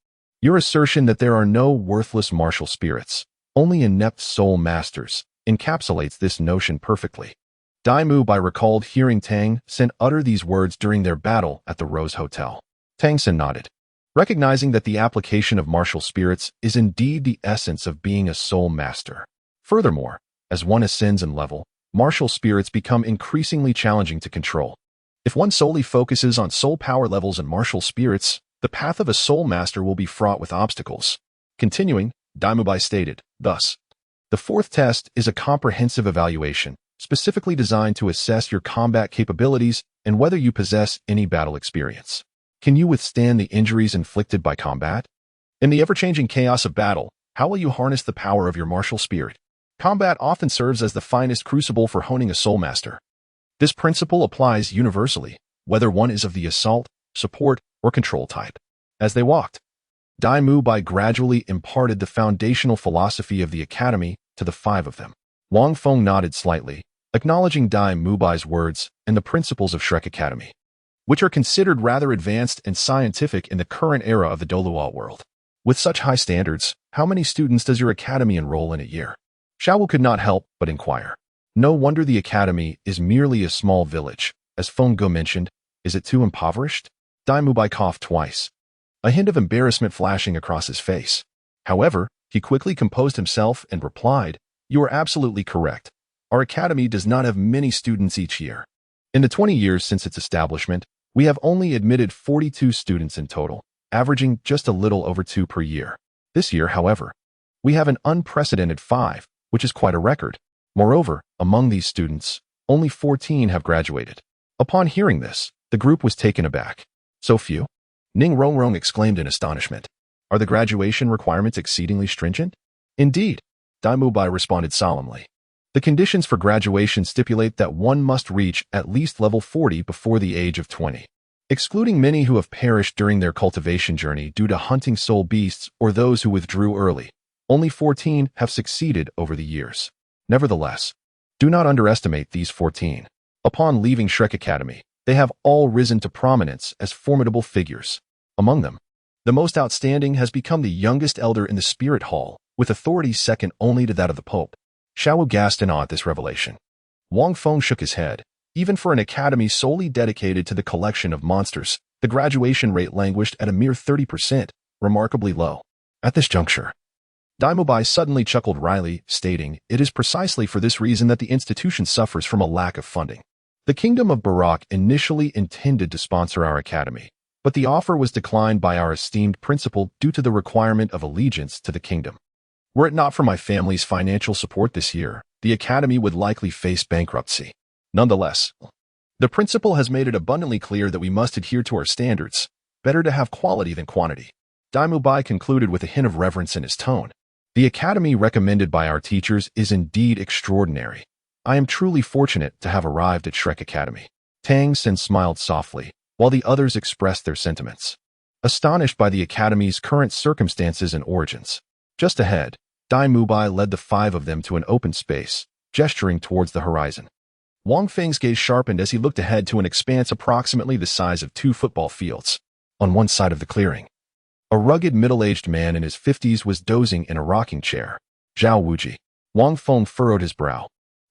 Your assertion that there are no worthless martial spirits, only inept soul masters, encapsulates this notion perfectly. Dai Mu-bai recalled hearing Tang-san utter these words during their battle at the Rose Hotel. Tang-san nodded, recognizing that the application of martial spirits is indeed the essence of being a soul master. Furthermore, as one ascends in level, martial spirits become increasingly challenging to control. If one solely focuses on soul power levels and martial spirits, the path of a soul master will be fraught with obstacles. Continuing, Dai Mu-bai stated, thus, the fourth test is a comprehensive evaluation, specifically designed to assess your combat capabilities and whether you possess any battle experience. Can you withstand the injuries inflicted by combat? In the ever-changing chaos of battle, how will you harness the power of your martial spirit? Combat often serves as the finest crucible for honing a soul master. This principle applies universally, whether one is of the assault, support, or control type. As they walked, Dai Mu-bai gradually imparted the foundational philosophy of the academy to the five of them. Wang Feng nodded slightly, acknowledging Dai Mu-bai's words and the principles of Shrek Academy, which are considered rather advanced and scientific in the current era of the Douluo world. With such high standards, how many students does your academy enroll in a year? Xiao could not help but inquire. No wonder the academy is merely a small village. As Feng Ge mentioned, is it too impoverished? Dai Mu-bai coughed twice, a hint of embarrassment flashing across his face. However, he quickly composed himself and replied, you are absolutely correct. Our academy does not have many students each year. In the 20 years since its establishment, we have only admitted 42 students in total, averaging just a little over 2 per year. This year, however, we have an unprecedented 5, which is quite a record. Moreover, among these students, only 14 have graduated. Upon hearing this, the group was taken aback. So few? Ning Rongrong exclaimed in astonishment. Are the graduation requirements exceedingly stringent? Indeed, Dai Mu-bai responded solemnly. The conditions for graduation stipulate that one must reach at least level 40 before the age of 20. Excluding many who have perished during their cultivation journey due to hunting soul beasts or those who withdrew early, only 14 have succeeded over the years. Nevertheless, do not underestimate these 14. Upon leaving Shrek Academy, they have all risen to prominence as formidable figures. Among them, the most outstanding has become the youngest elder in the Spirit Hall, with authority second only to that of the Pope. Xiao gasped in awe at this revelation. Wang Feng shook his head. Even for an academy solely dedicated to the collection of monsters, the graduation rate languished at a mere 30%, remarkably low. At this juncture, Dai Mu-bai suddenly chuckled wryly, stating, it is precisely for this reason that the institution suffers from a lack of funding. The Kingdom of Barak initially intended to sponsor our academy, but the offer was declined by our esteemed principal due to the requirement of allegiance to the kingdom. Were it not for my family's financial support this year, the academy would likely face bankruptcy. Nonetheless, the principal has made it abundantly clear that we must adhere to our standards. Better to have quality than quantity. Dai Mu-bai concluded with a hint of reverence in his tone. The academy recommended by our teachers is indeed extraordinary. I am truly fortunate to have arrived at Shrek Academy. Tang-san smiled softly, while the others expressed their sentiments, astonished by the academy's current circumstances and origins. Just ahead, Dai Mu-bai led the five of them to an open space, gesturing towards the horizon. Wang Feng's gaze sharpened as he looked ahead to an expanse approximately the size of 2 football fields. On one side of the clearing, a rugged middle-aged man in his 50s was dozing in a rocking chair. Zhao Wuji. Wang Feng furrowed his brow.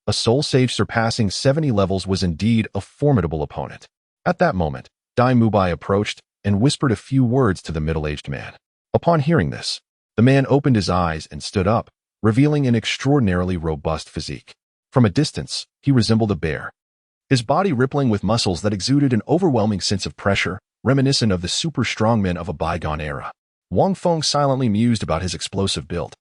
A soul sage surpassing 70 levels was indeed a formidable opponent. At that moment, Dai Mu-bai approached and whispered a few words to the middle-aged man. Upon hearing this, the man opened his eyes and stood up, revealing an extraordinarily robust physique. From a distance, he resembled a bear, his body rippling with muscles that exuded an overwhelming sense of pressure, reminiscent of the super strongmen of a bygone era. Wang Feng silently mused about his explosive build.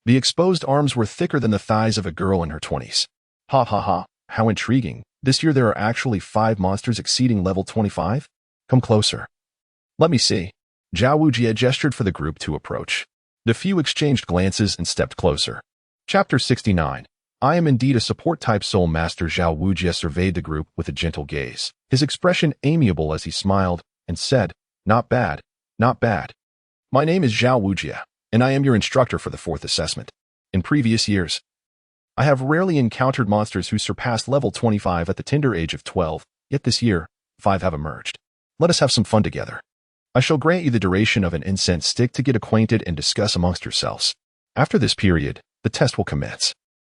The exposed arms were thicker than the thighs of a girl in her 20s. Ha ha ha, how intriguing. This year there are actually 5 monsters exceeding level 25? Come closer. Let me see. Zhao Wujie gestured for the group to approach. The few exchanged glances and stepped closer. Chapter 69. I am indeed a support-type soul master. Zhao Wujie surveyed the group with a gentle gaze, his expression amiable as he smiled and said, "Not bad, not bad. My name is Zhao Wujie, and I am your instructor for the 4th assessment. In previous years, I have rarely encountered monsters who surpassed level 25 at the tender age of 12, yet this year, 5 have emerged. Let us have some fun together. I shall grant you the duration of an incense stick to get acquainted and discuss amongst yourselves. After this period, the test will commence.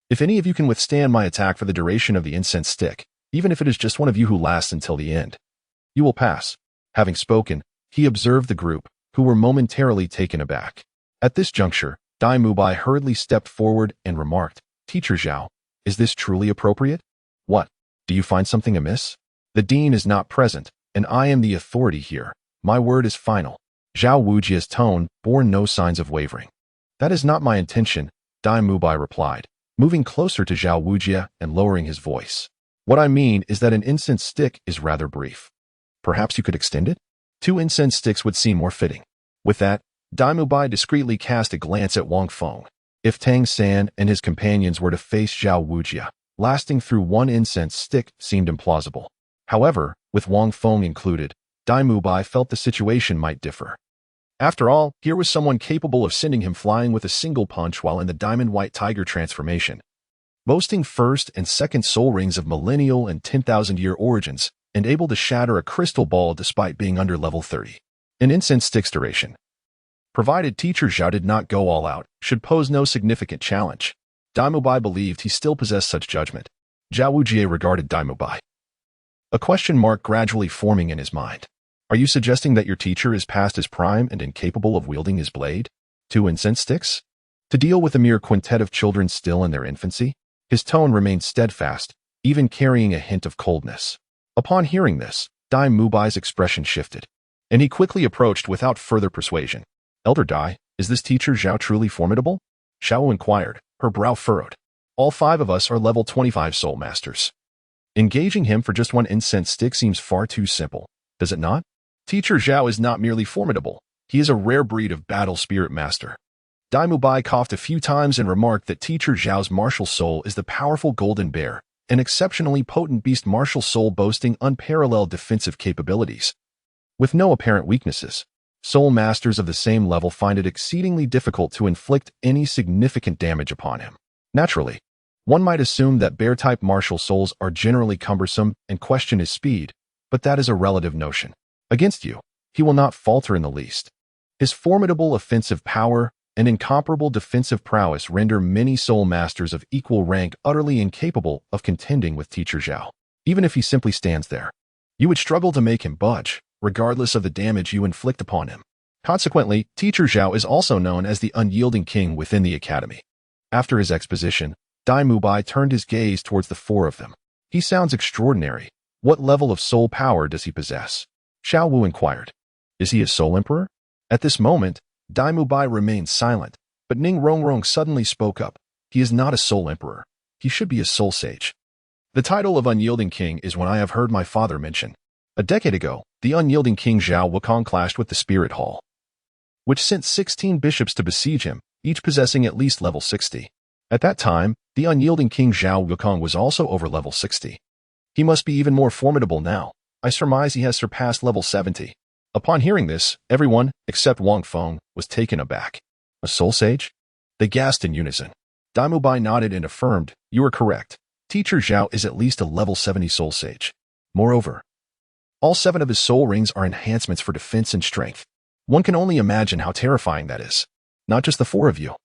If any of you can withstand my attack for the duration of the incense stick, even if it is just one of you who lasts until the end, you will pass." Having spoken, he observed the group, who were momentarily taken aback. At this juncture, Dai Mubai hurriedly stepped forward and remarked, "Teacher Zhao, is this truly appropriate? What? Do you find something amiss? The dean is not present, and I am the authority here. My word is final." Zhao Wujie's tone bore no signs of wavering. "That is not my intention," Dai Mubai replied, moving closer to Zhao Wujie and lowering his voice. "What I mean is that an incense stick is rather brief. Perhaps you could extend it? 2 incense sticks would seem more fitting." With that, Dai Mubai discreetly cast a glance at Wang Feng. If Tang San and his companions were to face Zhao Wujie, lasting through 1 incense stick seemed implausible. However, with Wang Feng included, Dai Mubai felt the situation might differ. After all, here was someone capable of sending him flying with a single punch while in the Diamond White Tiger transformation, boasting 1st and 2nd soul rings of millennial and 10,000-year origins, and able to shatter a crystal ball despite being under level 30. An incense stick's duration, provided Teacher Zhao did not go all out, should pose no significant challenge. Dai Mubai believed he still possessed such judgment. Zhao Wujie regarded Dai Mubai, a question mark gradually forming in his mind. "Are you suggesting that your teacher is past his prime and incapable of wielding his blade? 2 incense sticks? To deal with a mere quintet of children still in their infancy?" His tone remained steadfast, even carrying a hint of coldness. Upon hearing this, Dai Mubai's expression shifted, and he quickly approached without further persuasion. "Elder Dai, is this teacher Zhao truly formidable?" Xiao inquired, her brow furrowed. "All 5 of us are level 25 soul masters. Engaging him for just 1 incense stick seems far too simple, does it not? Teacher Zhao is not merely formidable, he is a rare breed of battle spirit master." Dai Mubai coughed a few times and remarked that Teacher Zhao's martial soul is the powerful golden bear, an exceptionally potent beast martial soul boasting unparalleled defensive capabilities. With no apparent weaknesses, soul masters of the same level find it exceedingly difficult to inflict any significant damage upon him. Naturally, one might assume that bear-type martial souls are generally cumbersome and question his speed, but that is a relative notion. Against you, he will not falter in the least. His formidable offensive power and incomparable defensive prowess render many soul masters of equal rank utterly incapable of contending with Teacher Zhao. Even if he simply stands there, you would struggle to make him budge, regardless of the damage you inflict upon him. Consequently, Teacher Zhao is also known as the unyielding king within the academy. After his exposition, Dai Mubai turned his gaze towards the 4 of them. "He sounds extraordinary. What level of soul power does he possess?" Xiao Wu inquired. "Is he a soul emperor?" At this moment, Dai Mubai remained silent, but Ning Rongrong suddenly spoke up. "He is not a soul emperor. He should be a soul sage. The title of unyielding king is one I have heard my father mention. A decade ago, the unyielding king Zhao Wukong clashed with the Spirit Hall, which sent 16 bishops to besiege him, each possessing at least level 60. At that time, the unyielding king Zhao Wukong was also over level 60. He must be even more formidable now. I surmise he has surpassed level 70. Upon hearing this, everyone, except Wang Feng, was taken aback. "A soul sage?" They gasped in unison. Dai Mubai nodded and affirmed, "You are correct. Teacher Zhao is at least a level 70 soul sage. Moreover, all 7 of his soul rings are enhancements for defense and strength. One can only imagine how terrifying that is. Not just the 4 of you.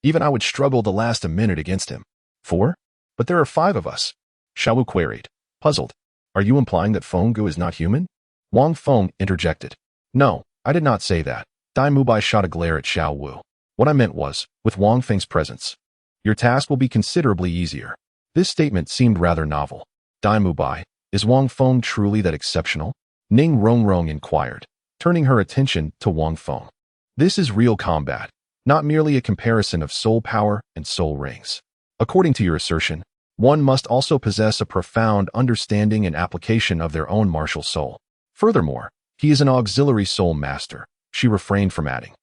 Even I would struggle to last a minute against him." "4? But there are 5 of us," Xiao Wu queried, puzzled. "Are you implying that Feng is not human?" Wang Feng interjected. "No, I did not say that." Dai Mubai shot a glare at Xiao Wu. "What I meant was, with Wang Feng's presence, your task will be considerably easier." This statement seemed rather novel. Dai Mubai, is Wang Feng truly that exceptional? Ning Rongrong inquired, turning her attention to Wang Feng. "This is real combat, not merely a comparison of soul power and soul rings. According to your assertion, one must also possess a profound understanding and application of their own martial soul. Furthermore, he is an auxiliary soul master," she refrained from adding.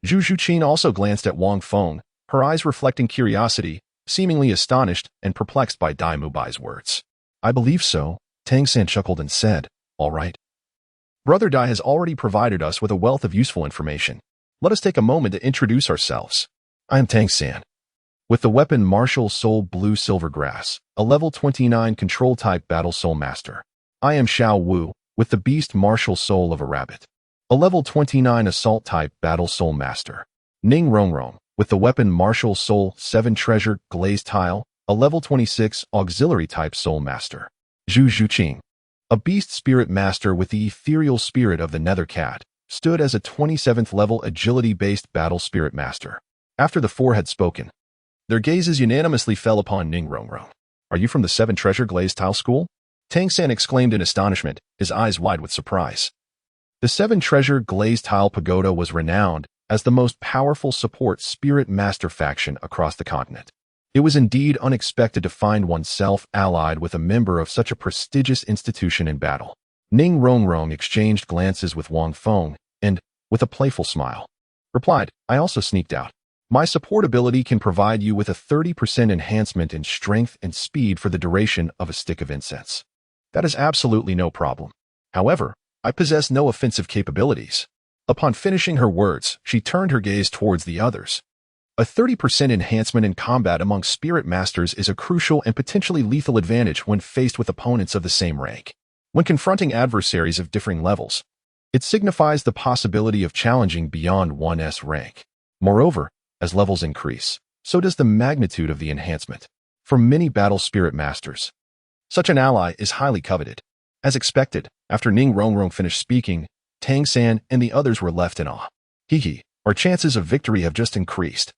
Zhu Zhuqin also glanced at Wang Feng, her eyes reflecting curiosity, seemingly astonished and perplexed by Dai Mubai's words. I believe so, Tangan chuckled and said, all right. Brother Dai has already provided us with a wealth of useful information. Let us take a moment to introduce ourselves. I am Tangan. With the weapon Martial Soul Blue Silver Grass, a level 29 control-type Battle Soul Master. I am Xiao Wu, with the Beast Martial Soul of a Rabbit, a level 29 Assault-type Battle Soul Master. Ning Rongrong, with the weapon Martial Soul 7 Treasure Glazed Tile, a level 26 Auxiliary-type Soul Master. Zhu Zhuqing, a Beast Spirit Master with the Ethereal Spirit of the Nether Cat, stood as a 27th level Agility-based Battle Spirit Master. After the four had spoken, their gazes unanimously fell upon Ning Rongrong. Are you from the 7 Treasure Glazed Tile School? Tangan exclaimed in astonishment, his eyes wide with surprise. The 7 Treasure Glazed Tile Pagoda was renowned as the most powerful support spirit master faction across the continent. It was indeed unexpected to find oneself allied with a member of such a prestigious institution in battle. Ning Rongrong exchanged glances with Wang Feng and, with a playful smile, replied, I also sneaked out. My support ability can provide you with a 30% enhancement in strength and speed for the duration of a stick of incense. That is absolutely no problem. However, I possess no offensive capabilities. Upon finishing her words, she turned her gaze towards the others. A 30% enhancement in combat among spirit masters is a crucial and potentially lethal advantage when faced with opponents of the same rank. When confronting adversaries of differing levels, it signifies the possibility of challenging beyond one's rank. Moreover, as levels increase, so does the magnitude of the enhancement. For many battle spirit masters, such an ally is highly coveted. As expected, after Ning Rongrong finished speaking, Tangan and the others were left in awe. Hee, our chances of victory have just increased,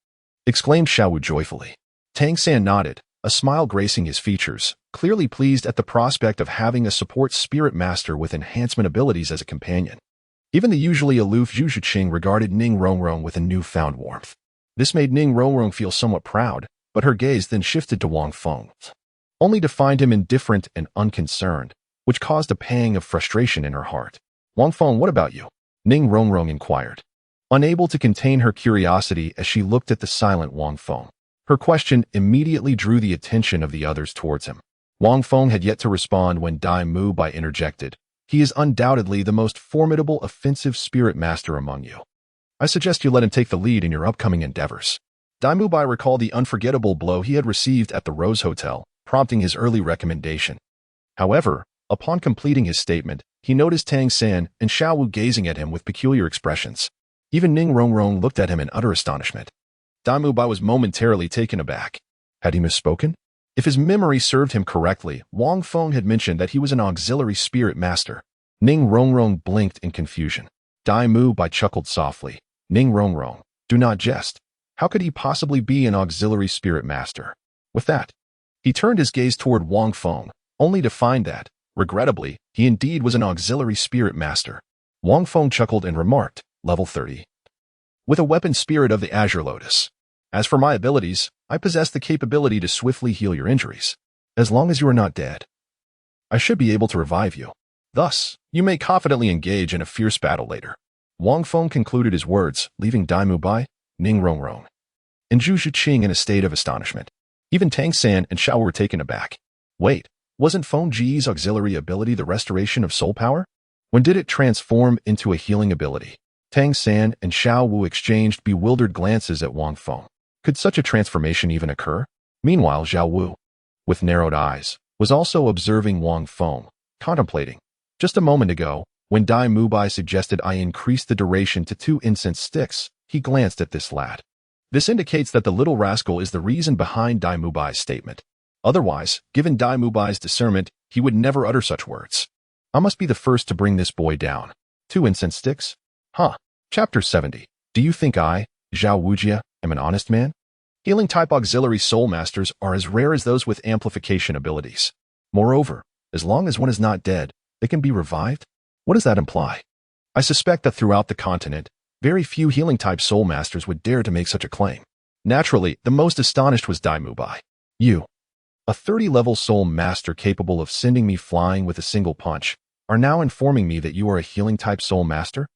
exclaimed Xiaowu joyfully. Tangan nodded, a smile gracing his features, clearly pleased at the prospect of having a support spirit master with enhancement abilities as a companion. Even the usually aloof Zhu Zhuqing regarded Ning Rongrong with a newfound warmth. This made Ning Rongrong feel somewhat proud, but her gaze then shifted to Wang Feng, only to find him indifferent and unconcerned, which caused a pang of frustration in her heart. Wang Feng, what about you? Ning Rongrong inquired, unable to contain her curiosity as she looked at the silent Wang Feng. Her question immediately drew the attention of the others towards him. Wang Feng had yet to respond when Dai Mubai interjected. He is undoubtedly the most formidable offensive spirit master among you. I suggest you let him take the lead in your upcoming endeavors. Dai Mubai recalled the unforgettable blow he had received at the Rose Hotel, prompting his early recommendation. However, upon completing his statement, he noticed Tangan and Xiaowu gazing at him with peculiar expressions. Even Ning Rongrong looked at him in utter astonishment. Dai Mubai was momentarily taken aback. Had he misspoken? If his memory served him correctly, Wang Feng had mentioned that he was an auxiliary spirit master. Ning Rongrong blinked in confusion. Dai Mubai chuckled softly. Ning Rongrong, do not jest. How could he possibly be an auxiliary spirit master? With that, he turned his gaze toward Wang Feng, only to find that, regrettably, he indeed was an auxiliary spirit master. Wang Feng chuckled and remarked, level 30. With a weapon spirit of the Azure Lotus. As for my abilities, I possess the capability to swiftly heal your injuries. As long as you are not dead, I should be able to revive you. Thus, you may confidently engage in a fierce battle later. Wang Feng concluded his words, leaving Dai Mubai, Ning Rongrong, and Zhu Zhuqing in a state of astonishment. Even Tangan and Xiao were taken aback. Wait, wasn't Feng Ji's auxiliary ability the restoration of soul power? When did it transform into a healing ability? Tangan and Xiao Wu exchanged bewildered glances at Wang Feng. Could such a transformation even occur? Meanwhile, Xiao Wu, with narrowed eyes, was also observing Wang Feng, contemplating. Just a moment ago, when Dai Mubai suggested I increase the duration to 2 incense sticks, he glanced at this lad. This indicates that the little rascal is the reason behind Dai Mubai's statement. Otherwise, given Dai Mubai's discernment, he would never utter such words. I must be the first to bring this boy down. 2 incense sticks? Huh. Chapter 70. Do you think I, Zhao Wujia, am an honest man? Healing-type auxiliary soul masters are as rare as those with amplification abilities. Moreover, as long as one is not dead, they can be revived? What does that imply? I suspect that throughout the continent, very few healing-type soul masters would dare to make such a claim. Naturally, the most astonished was Dai Mubai. You, a 30-level soul master capable of sending me flying with a single punch, are now informing me that you are a healing-type soul master?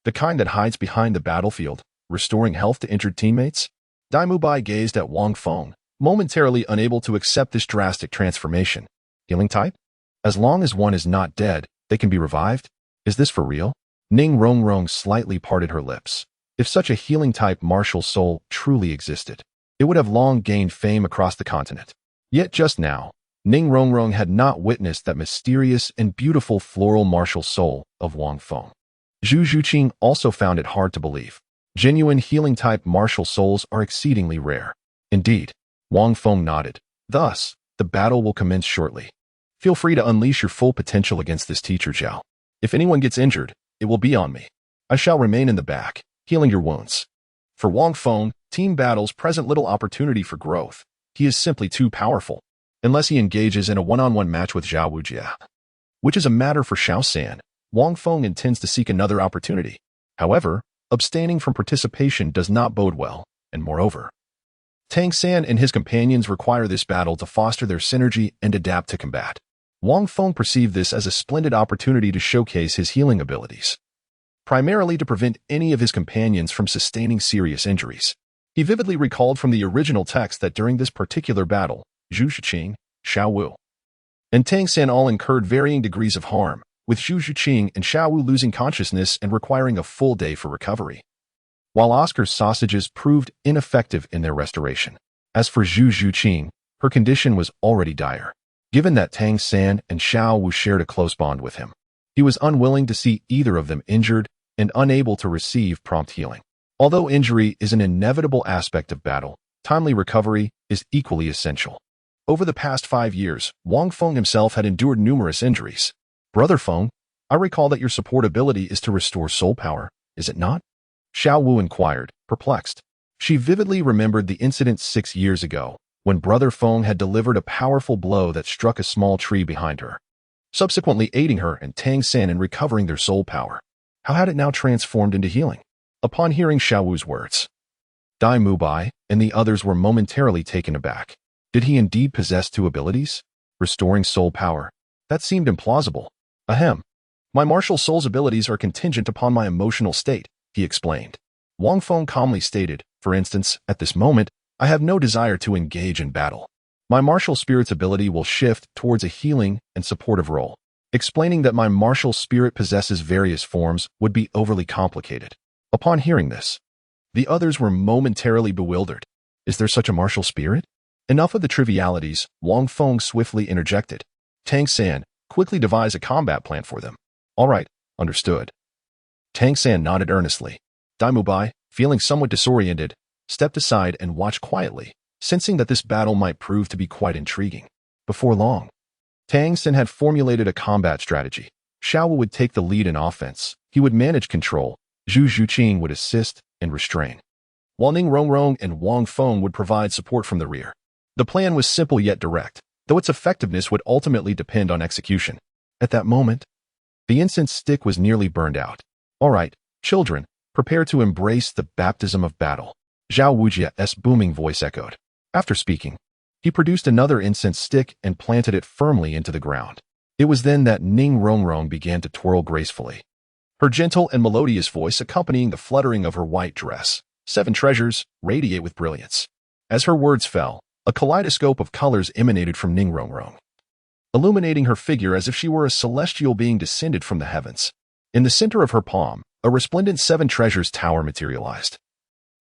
The kind that hides behind the battlefield, restoring health to injured teammates? Dai Mubai gazed at Wang Feng, momentarily unable to accept this drastic transformation. Healing type? As long as one is not dead, they can be revived? Is this for real? Ning Rongrong slightly parted her lips. If such a healing type martial soul truly existed, it would have long gained fame across the continent. Yet just now, Ning Rongrong had not witnessed that mysterious and beautiful floral martial soul of Wang Feng. Zhu Zhuqing also found it hard to believe. Genuine healing-type martial souls are exceedingly rare. Indeed, Wang Feng nodded. Thus, the battle will commence shortly. Feel free to unleash your full potential against this teacher, Zhao. If anyone gets injured, it will be on me. I shall remain in the back, healing your wounds. For Wang Feng, team battles present little opportunity for growth. He is simply too powerful, unless he engages in a one-on-one match with Zhao Wujia. Which is a matter for Xiao San. Wang Feng intends to seek another opportunity. However, abstaining from participation does not bode well, and moreover, Tang San and his companions require this battle to foster their synergy and adapt to combat. Wang Feng perceived this as a splendid opportunity to showcase his healing abilities, primarily to prevent any of his companions from sustaining serious injuries. He vividly recalled from the original text that during this particular battle, Zhu Zhuqing, Xiao Wu, and Tang San all incurred varying degrees of harm, with Zhu Zhuqing and Xiao Wu losing consciousness and requiring a full day for recovery, while Oscar's sausages proved ineffective in their restoration. As for Zhu Zhuqing, her condition was already dire. Given that Tang San and Xiao Wu shared a close bond with him, he was unwilling to see either of them injured and unable to receive prompt healing. Although injury is an inevitable aspect of battle, timely recovery is equally essential. Over the past 5 years, Wang Feng himself had endured numerous injuries. Brother Feng, I recall that your support ability is to restore soul power, is it not? Xiao Wu inquired, perplexed. She vividly remembered the incident 6 years ago, when Brother Feng had delivered a powerful blow that struck a small tree behind her, subsequently aiding her and Tang San in recovering their soul power. How had it now transformed into healing? Upon hearing Xiao Wu's words, Dai Mubai and the others were momentarily taken aback. Did he indeed possess 2 abilities? Restoring soul power? That seemed implausible. Ahem. My martial soul's abilities are contingent upon my emotional state, he explained. Wang Feng calmly stated, for instance, at this moment, I have no desire to engage in battle. My martial spirit's ability will shift towards a healing and supportive role. Explaining that my martial spirit possesses various forms would be overly complicated. Upon hearing this, the others were momentarily bewildered. Is there such a martial spirit? Enough of the trivialities, Wang Feng swiftly interjected. Tang San, quickly devise a combat plan for them. All right, understood. Tang San nodded earnestly. Dai Mubai, feeling somewhat disoriented, stepped aside and watched quietly, sensing that this battle might prove to be quite intriguing. Before long, Tang San had formulated a combat strategy. Xiao Wu would take the lead in offense. He would manage control. Zhu Zhuqing would assist and restrain, while Ning Rongrong and Wang Feng would provide support from the rear. The plan was simple yet direct, though its effectiveness would ultimately depend on execution. At that moment, the incense stick was nearly burned out. All right, children, prepare to embrace the baptism of battle. Zhao Wujia's booming voice echoed. After speaking, he produced another incense stick and planted it firmly into the ground. It was then that Ning Rongrong began to twirl gracefully, her gentle and melodious voice accompanying the fluttering of her white dress. 7 treasures radiate with brilliance. As her words fell, a kaleidoscope of colors emanated from Ning Rongrong, illuminating her figure as if she were a celestial being descended from the heavens. In the center of her palm, a resplendent 7 treasures tower materialized,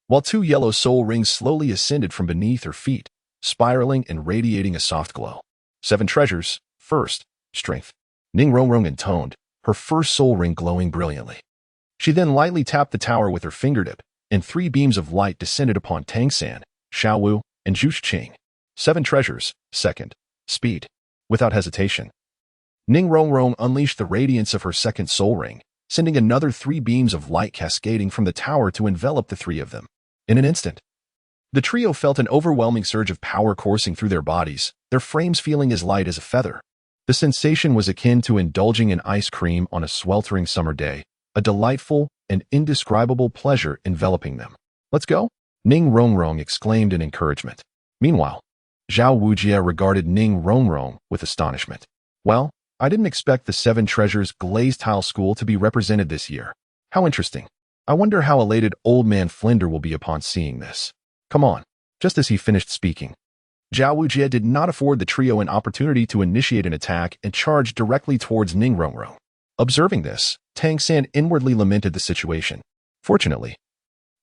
while 2 yellow soul rings slowly ascended from beneath her feet, spiraling and radiating a soft glow. 7 treasures. First, strength. Ning Rongrong intoned, her first soul ring glowing brilliantly. She then lightly tapped the tower with her fingertip, and 3 beams of light descended upon Tang San, Xiao Wu, and Zhu Zhuqing. 7 treasures. Second, speed. Without hesitation, Ning Rongrong unleashed the radiance of her second soul ring, sending another 3 beams of light cascading from the tower to envelop the 3 of them. In an instant, the trio felt an overwhelming surge of power coursing through their bodies, their frames feeling as light as a feather. The sensation was akin to indulging in ice cream on a sweltering summer day, a delightful and indescribable pleasure enveloping them. Let's go? Ning Rongrong exclaimed in encouragement. Meanwhile, Zhao Wujia regarded Ning Rongrong with astonishment. Well, I didn't expect the 7 treasures glazed tile school to be represented this year. How interesting. I wonder how elated old man Flinder will be upon seeing this. Come on. Just as he finished speaking, Zhao Wujie did not afford the trio an opportunity to initiate an attack and charged directly towards Ning Rongrong. Observing this, Tang San inwardly lamented the situation. Fortunately,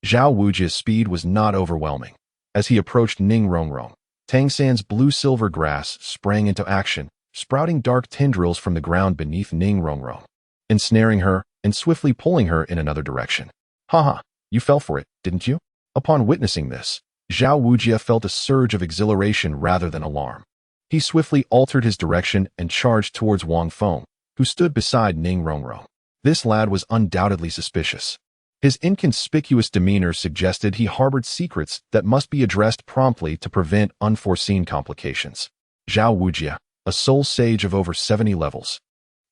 Zhao Wujie's speed was not overwhelming. As he approached Ning Rongrong, Tang San's blue-silver grass sprang into action, sprouting dark tendrils from the ground beneath Ning Rongrong, ensnaring her and swiftly pulling her in another direction. Haha, you fell for it, didn't you? Upon witnessing this, Zhao Wujie felt a surge of exhilaration rather than alarm. He swiftly altered his direction and charged towards Wang Feng, who stood beside Ning Rongrong. This lad was undoubtedly suspicious. His inconspicuous demeanor suggested he harbored secrets that must be addressed promptly to prevent unforeseen complications. Zhao Wujie, a soul sage of over 70 levels,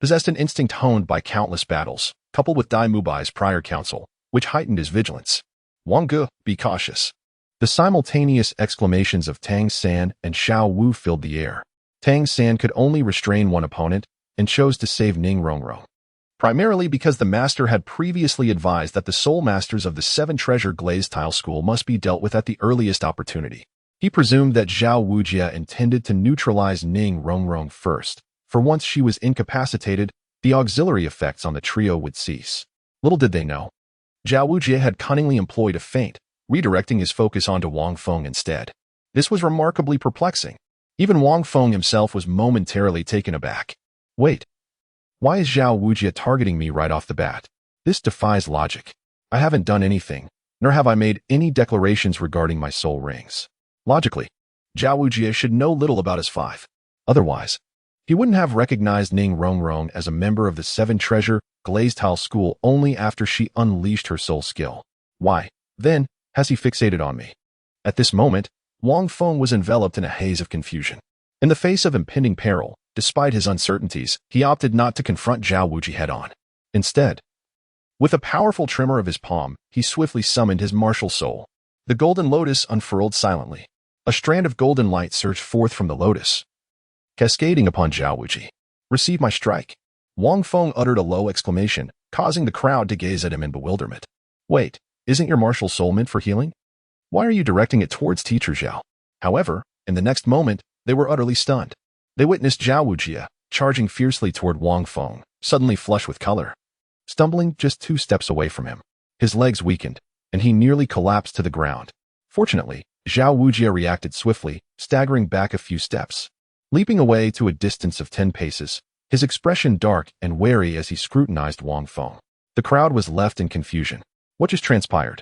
possessed an instinct honed by countless battles, coupled with Dai Mubai's prior counsel, which heightened his vigilance. Wang Ge, be cautious. The simultaneous exclamations of Tang San and Xiao Wu filled the air. Tang San could only restrain one opponent and chose to save Ning Rongrong, primarily because the master had previously advised that the soul masters of the Seven Treasure Glazed Tile School must be dealt with at the earliest opportunity. He presumed that Zhao Wujie intended to neutralize Ning Rongrong first, for once she was incapacitated, the auxiliary effects on the trio would cease. Little did they know, Zhao Wujie had cunningly employed a feint, redirecting his focus onto Wang Feng instead. This was remarkably perplexing. Even Wang Feng himself was momentarily taken aback. Wait. Why is Zhao Wujie targeting me right off the bat? This defies logic. I haven't done anything, nor have I made any declarations regarding my soul rings. Logically, Zhao Wujie should know little about his five. Otherwise, he wouldn't have recognized Ning Rongrong as a member of the Seven Treasure Glazed Tile School only after she unleashed her soul skill. Why, then, has he fixated on me? At this moment, Wang Feng was enveloped in a haze of confusion. In the face of impending peril, despite his uncertainties, he opted not to confront Zhao Wujie head-on. Instead, with a powerful tremor of his palm, he swiftly summoned his martial soul. The golden lotus unfurled silently. A strand of golden light surged forth from the lotus, cascading upon Zhao Wujie. Receive my strike. Wang Feng uttered a low exclamation, causing the crowd to gaze at him in bewilderment. Wait, isn't your martial soul meant for healing? Why are you directing it towards Teacher Zhao? However, in the next moment, they were utterly stunned. They witnessed Zhao Wujie charging fiercely toward Wang Feng, suddenly flush with color. Stumbling just 2 steps away from him, his legs weakened, and he nearly collapsed to the ground. Fortunately, Zhao Wujie reacted swiftly, staggering back a few steps. Leaping away to a distance of 10 paces, his expression dark and wary as he scrutinized Wang Feng. The crowd was left in confusion. What just transpired?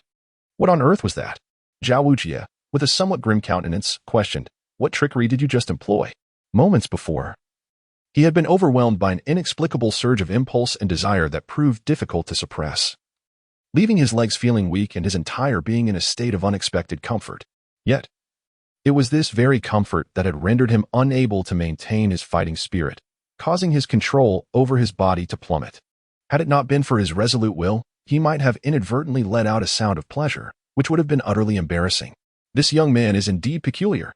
What on earth was that? Zhao Wujie, with a somewhat grim countenance, questioned, what trickery did you just employ? Moments before, he had been overwhelmed by an inexplicable surge of impulse and desire that proved difficult to suppress, leaving his legs feeling weak and his entire being in a state of unexpected comfort. Yet, it was this very comfort that had rendered him unable to maintain his fighting spirit, causing his control over his body to plummet. Had it not been for his resolute will, he might have inadvertently let out a sound of pleasure, which would have been utterly embarrassing. This young man is indeed peculiar.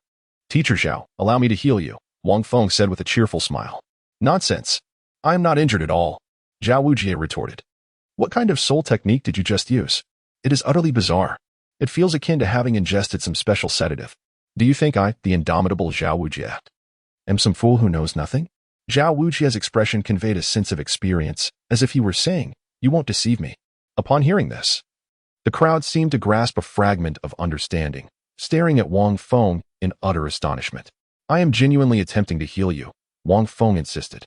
Teacher Zhao, allow me to heal you, Wang Feng said with a cheerful smile. Nonsense. I am not injured at all, Zhao Wujie retorted. What kind of soul technique did you just use? It is utterly bizarre. It feels akin to having ingested some special sedative. Do you think I, the indomitable Zhao Wujie, am some fool who knows nothing? Zhao Wujie's expression conveyed a sense of experience, as if he were saying, you won't deceive me. Upon hearing this, the crowd seemed to grasp a fragment of understanding, staring at Wang Feng in utter astonishment. I am genuinely attempting to heal you, Wang Feng insisted.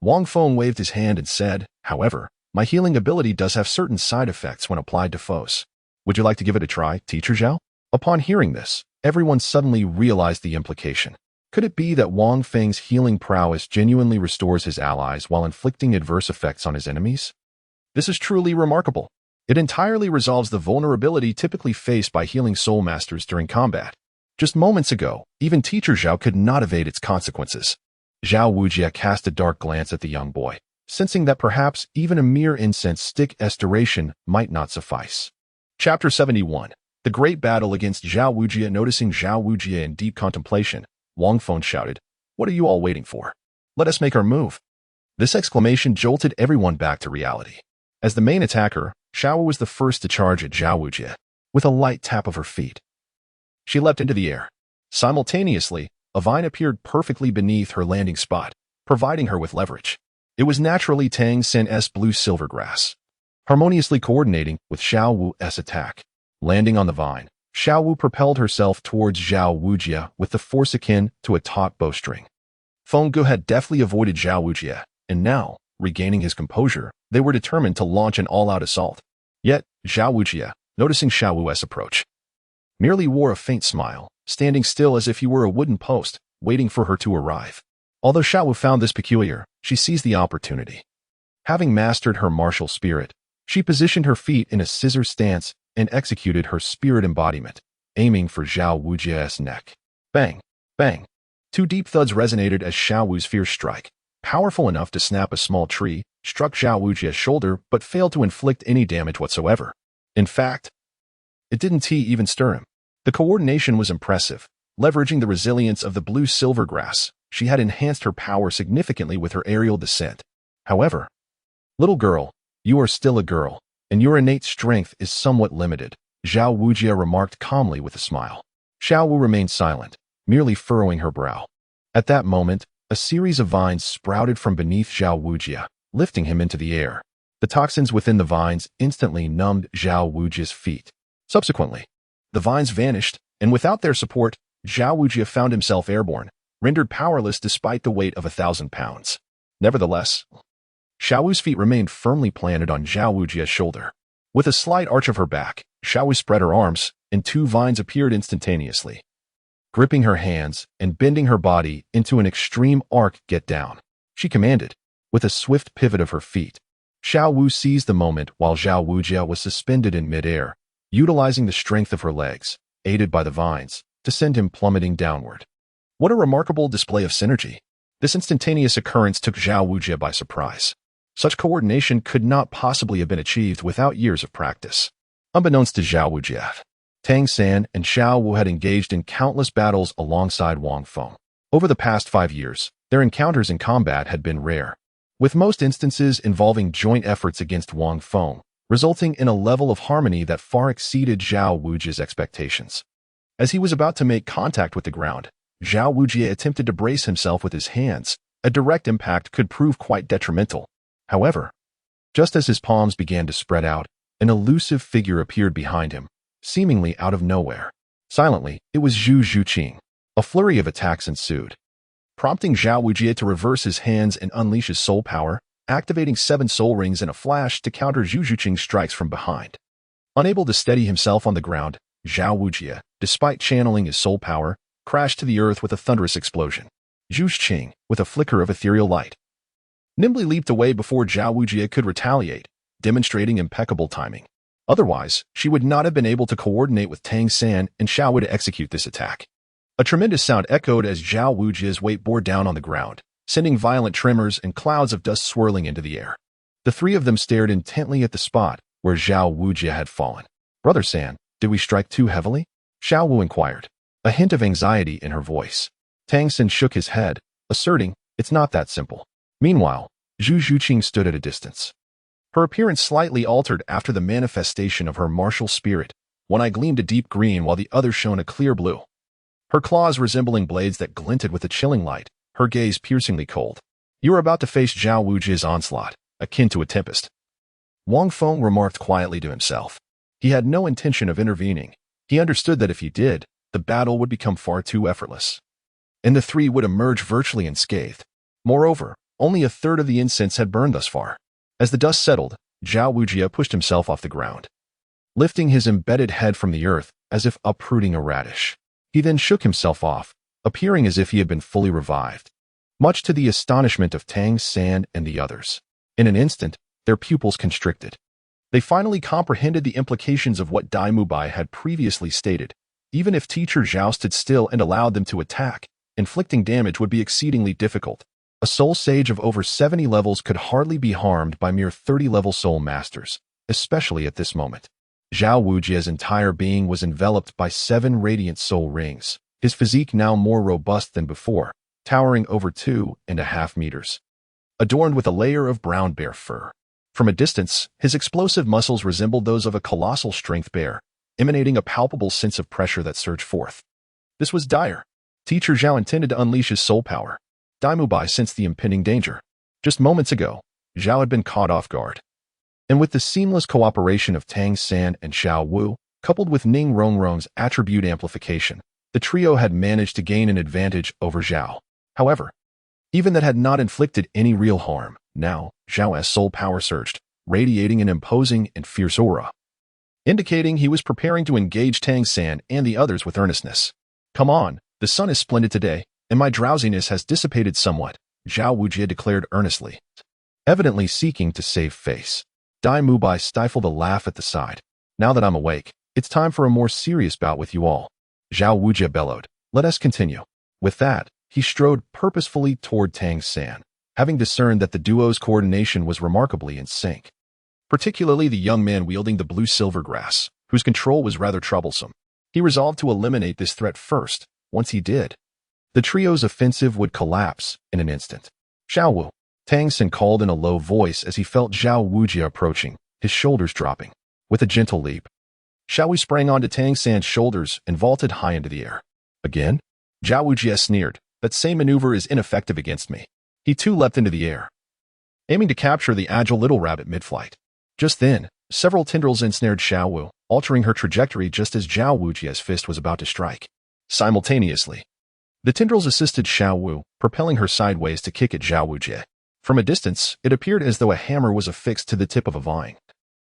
Wang Feng waved his hand and said, however, my healing ability does have certain side effects when applied to foes. Would you like to give it a try, Teacher Zhao? Upon hearing this, everyone suddenly realized the implication. Could it be that Wang Feng's healing prowess genuinely restores his allies while inflicting adverse effects on his enemies? This is truly remarkable. It entirely resolves the vulnerability typically faced by healing soul masters during combat. Just moments ago, even Teacher Zhao could not evade its consequences. Zhao Wujie cast a dark glance at the young boy, sensing that perhaps even a mere incense stick restoration might not suffice. Chapter 71. The Great Battle Against Zhao Wujie. Noticing Zhao Wujie in deep contemplation, Wang Feng shouted, what are you all waiting for? Let us make our move. This exclamation jolted everyone back to reality. As the main attacker, Xiao was the first to charge at Zhao Wujie. With a light tap of her feet, she leapt into the air, Simultaneously, a vine appeared perfectly beneath her landing spot, providing her with leverage. It was naturally Tang San's blue silver grass, harmoniously coordinating with Xiao Wu's attack. Landing on the vine, Xiao Wu propelled herself towards Zhao Wujie with the force akin to a taut bowstring. Feng Gu had deftly avoided Zhao Wujie, and now, regaining his composure, they were determined to launch an all-out assault. Yet, Zhao Wujie, noticing Xiao Wu's approach, merely wore a faint smile, standing still as if he were a wooden post, waiting for her to arrive. Although Xiao Wu found this peculiar, she seized the opportunity. Having mastered her martial spirit, she positioned her feet in a scissor stance and executed her spirit embodiment, aiming for Zhao Wujie's neck. Bang! Bang! Two deep thuds resonated as Xiao Wu's fierce strike, powerful enough to snap a small tree, struck Zhao Wujie's shoulder but failed to inflict any damage whatsoever. In fact, it didn't even stir him. The coordination was impressive. Leveraging the resilience of the blue-silver grass, she had enhanced her power significantly with her aerial descent. However, little girl, you are still a girl, and your innate strength is somewhat limited, Zhao Wujie remarked calmly with a smile. Xiao Wu remained silent, merely furrowing her brow. At that moment, a series of vines sprouted from beneath Zhao Wujie, lifting him into the air. The toxins within the vines instantly numbed Zhao Wujie's feet. Subsequently, the vines vanished, and without their support, Zhao Wujie found himself airborne, rendered powerless despite the weight of 1,000 pounds. Nevertheless, Xiao Wu's feet remained firmly planted on Zhao Wujie's shoulder. With a slight arch of her back, Xiao Wu spread her arms, and two vines appeared instantaneously, gripping her hands and bending her body into an extreme arc. Get down, she commanded, with a swift pivot of her feet. Xiao Wu seized the moment while Zhao Wujie was suspended in midair, utilizing the strength of her legs, aided by the vines, to send him plummeting downward. What a remarkable display of synergy. This instantaneous occurrence took Zhao Wujie by surprise. Such coordination could not possibly have been achieved without years of practice. Unbeknownst to Zhao Wujie, Tang San and Xiao Wu had engaged in countless battles alongside Wang Feng. Over the past 5 years, their encounters in combat had been rare, with most instances involving joint efforts against Wang Feng, resulting in a level of harmony that far exceeded Zhao Wujie's expectations. As he was about to make contact with the ground, Zhao Wujie attempted to brace himself with his hands. A direct impact could prove quite detrimental. However, just as his palms began to spread out, an elusive figure appeared behind him, seemingly out of nowhere. Silently, it was Zhu Zhuqing. A flurry of attacks ensued, prompting Zhao Wujie to reverse his hands and unleash his soul power, activating 7 soul rings in a flash to counter Zhu Zhuqing's strikes from behind. Unable to steady himself on the ground, Zhao Wujie, despite channeling his soul power, crashed to the earth with a thunderous explosion. Zhu Zhuqing, with a flicker of ethereal light, nimbly leaped away before Zhao Wujie could retaliate, demonstrating impeccable timing. Otherwise, she would not have been able to coordinate with Tang San and Xiao Wu to execute this attack. A tremendous sound echoed as Zhao Wujie's weight bore down on the ground, sending violent tremors and clouds of dust swirling into the air. The three of them stared intently at the spot where Zhao Wujie had fallen. Brother San, did we strike too heavily? Xiao Wu inquired, a hint of anxiety in her voice. Tang San shook his head, asserting, it's not that simple. Meanwhile, Zhu Zhuqing stood at a distance. Her appearance slightly altered after the manifestation of her martial spirit. One eye gleamed a deep green while the other shone a clear blue. Her claws resembling blades that glinted with a chilling light, her gaze piercingly cold. You are about to face Zhao Wujie's onslaught, akin to a tempest. Wang Feng remarked quietly to himself. He had no intention of intervening. He understood that if he did, the battle would become far too effortless, and the three would emerge virtually unscathed. Moreover, only a third of the incense had burned thus far. As the dust settled, Zhao Wujie pushed himself off the ground, lifting his embedded head from the earth as if uprooting a radish. He then shook himself off, appearing as if he had been fully revived, much to the astonishment of Tang San and the others. In an instant, their pupils constricted. They finally comprehended the implications of what Dai Mubai had previously stated. Even if Teacher Zhao stood still and allowed them to attack, inflicting damage would be exceedingly difficult. A soul sage of over 70 levels could hardly be harmed by mere 30-level soul masters, especially at this moment. Zhao Wujie's entire being was enveloped by 7 radiant soul rings, his physique now more robust than before, towering over 2.5 meters, adorned with a layer of brown bear fur. From a distance, his explosive muscles resembled those of a colossal strength bear, emanating a palpable sense of pressure that surged forth. This was dire. Teacher Zhao intended to unleash his soul power. Daimubai sensed the impending danger. Just moments ago, Zhao had been caught off guard. And with the seamless cooperation of Tang San and Xiao Wu, coupled with Ning Rongrong's attribute amplification, the trio had managed to gain an advantage over Zhao. However, even that had not inflicted any real harm. Now, Zhao's soul power surged, radiating an imposing and fierce aura, indicating he was preparing to engage Tang San and the others with earnestness. Come on, the sun is splendid today, and my drowsiness has dissipated somewhat, Zhao Wujie declared earnestly, evidently seeking to save face. Dai Mubai stifled a laugh at the side. Now that I'm awake, it's time for a more serious bout with you all. Zhao Wujie bellowed. Let us continue. With that, he strode purposefully toward Tang San, having discerned that the duo's coordination was remarkably in sync. Particularly the young man wielding the blue-silver grass, whose control was rather troublesome. He resolved to eliminate this threat first. Once he did, the trio's offensive would collapse in an instant. Xiao Wu, Tang San called in a low voice as he felt Zhao Wujie approaching, his shoulders dropping. With a gentle leap, Xiao Wu sprang onto Tang San's shoulders and vaulted high into the air. Again? Zhao Wujie sneered. That same maneuver is ineffective against me. He too leapt into the air, aiming to capture the agile little rabbit mid-flight. Just then, several tendrils ensnared Xiao Wu, altering her trajectory just as Zhao Wujie's fist was about to strike. Simultaneously, the tendrils assisted Xiao Wu, propelling her sideways to kick at Zhao Wujie. From a distance, it appeared as though a hammer was affixed to the tip of a vine,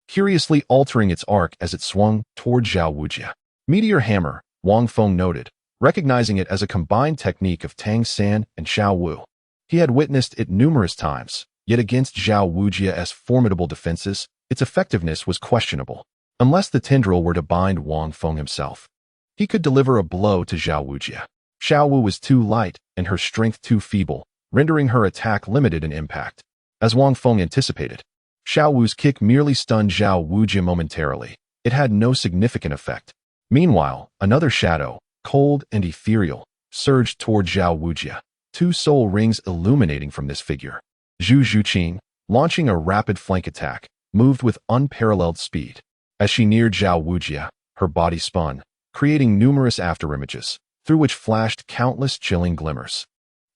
curiously altering its arc as it swung toward Zhao Wujie. Meteor Hammer, Wang Feng noted, recognizing it as a combined technique of Tang San and Xiao Wu. He had witnessed it numerous times, yet against Zhao Wujie's formidable defenses, its effectiveness was questionable. Unless the tendril were to bind Wang Feng himself, he could deliver a blow to Zhao Wujie. Xiao Wu was too light and her strength too feeble, rendering her attack limited in impact. As Wang Feng anticipated, Xiao Wu's kick merely stunned Zhao Wujie momentarily. It had no significant effect. Meanwhile, another shadow, cold and ethereal, surged toward Zhao Wujie, two soul rings illuminating from this figure. Zhu Zhuqing, launching a rapid flank attack, moved with unparalleled speed. As she neared Zhao Wujie, her body spun, creating numerous afterimages, through which flashed countless chilling glimmers.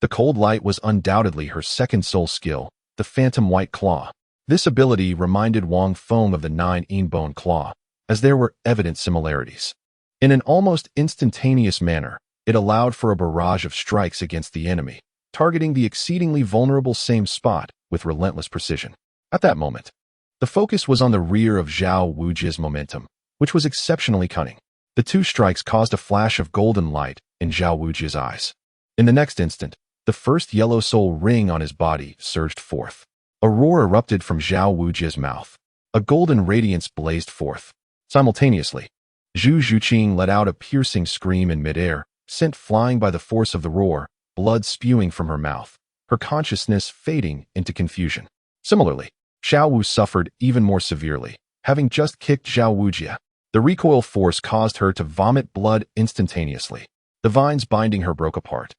The cold light was undoubtedly her second soul skill, the Phantom White Claw. This ability reminded Wang Feng of the Nine Bone Claw, as there were evident similarities. In an almost instantaneous manner, it allowed for a barrage of strikes against the enemy, targeting the exceedingly vulnerable same spot with relentless precision. At that moment, the focus was on the rear of Zhao Wujie's momentum, which was exceptionally cunning. The two strikes caused a flash of golden light in Zhao Wujie's eyes. In the next instant, the first yellow soul ring on his body surged forth. A roar erupted from Zhao Wujie's mouth. A golden radiance blazed forth. Simultaneously, Zhu Zhuqing let out a piercing scream in midair, sent flying by the force of the roar, blood spewing from her mouth, her consciousness fading into confusion. Similarly, Xiao Wu suffered even more severely, having just kicked Zhao Wujie. The recoil force caused her to vomit blood instantaneously. The vines binding her broke apart,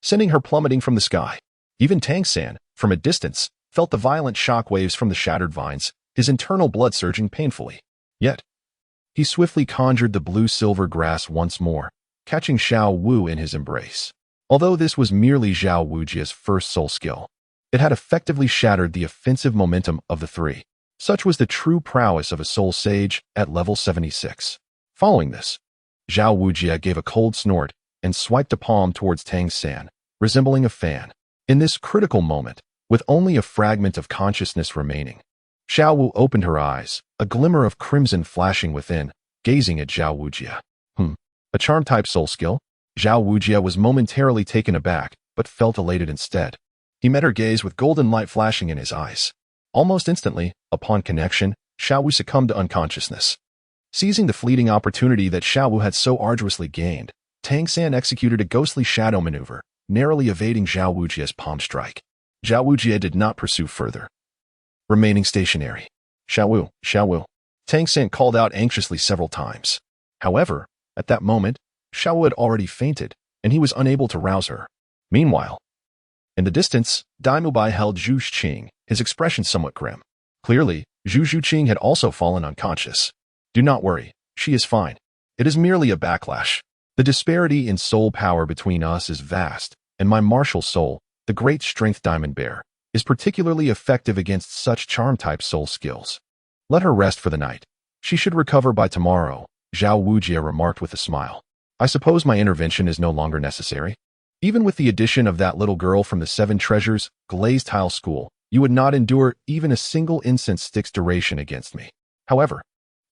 sending her plummeting from the sky. Even Tang San, from a distance, felt the violent shock waves from the shattered vines, his internal blood surging painfully. Yet, he swiftly conjured the blue-silver grass once more, catching Xiao Wu in his embrace. Although this was merely Zhao Wujie's first soul skill, it had effectively shattered the offensive momentum of the three. Such was the true prowess of a soul sage at level 76. Following this, Zhao Wujie gave a cold snort and swiped a palm towards Tang San, resembling a fan. In this critical moment, with only a fragment of consciousness remaining, Xiao Wu opened her eyes, a glimmer of crimson flashing within, gazing at Zhao Wujie. A charm-type soul skill? Zhao Wujie was momentarily taken aback, but felt elated instead. He met her gaze with golden light flashing in his eyes. Almost instantly, upon connection, Xiao Wu succumbed to unconsciousness. Seizing the fleeting opportunity that Xiao Wu had so arduously gained, Tang San executed a ghostly shadow maneuver, narrowly evading Zhao Wujie's palm strike. Zhao Wujie did not pursue further, remaining stationary. Xiao Wu. Tang San called out anxiously several times. However, at that moment, Xiao Wu had already fainted, and he was unable to rouse her. Meanwhile, in the distance, Dai Mubai held Zhu Zhuqing, his expression somewhat grim. Clearly, Zhu Zhuqing had also fallen unconscious. Do not worry, she is fine. It is merely a backlash. The disparity in soul power between us is vast, and my martial soul, the great strength diamond bear, is particularly effective against such charm-type soul skills. Let her rest for the night. She should recover by tomorrow, Zhao Wujie remarked with a smile. I suppose my intervention is no longer necessary? Even with the addition of that little girl from the Seven Treasures Glazed Tile School, you would not endure even a single incense stick's duration against me. However,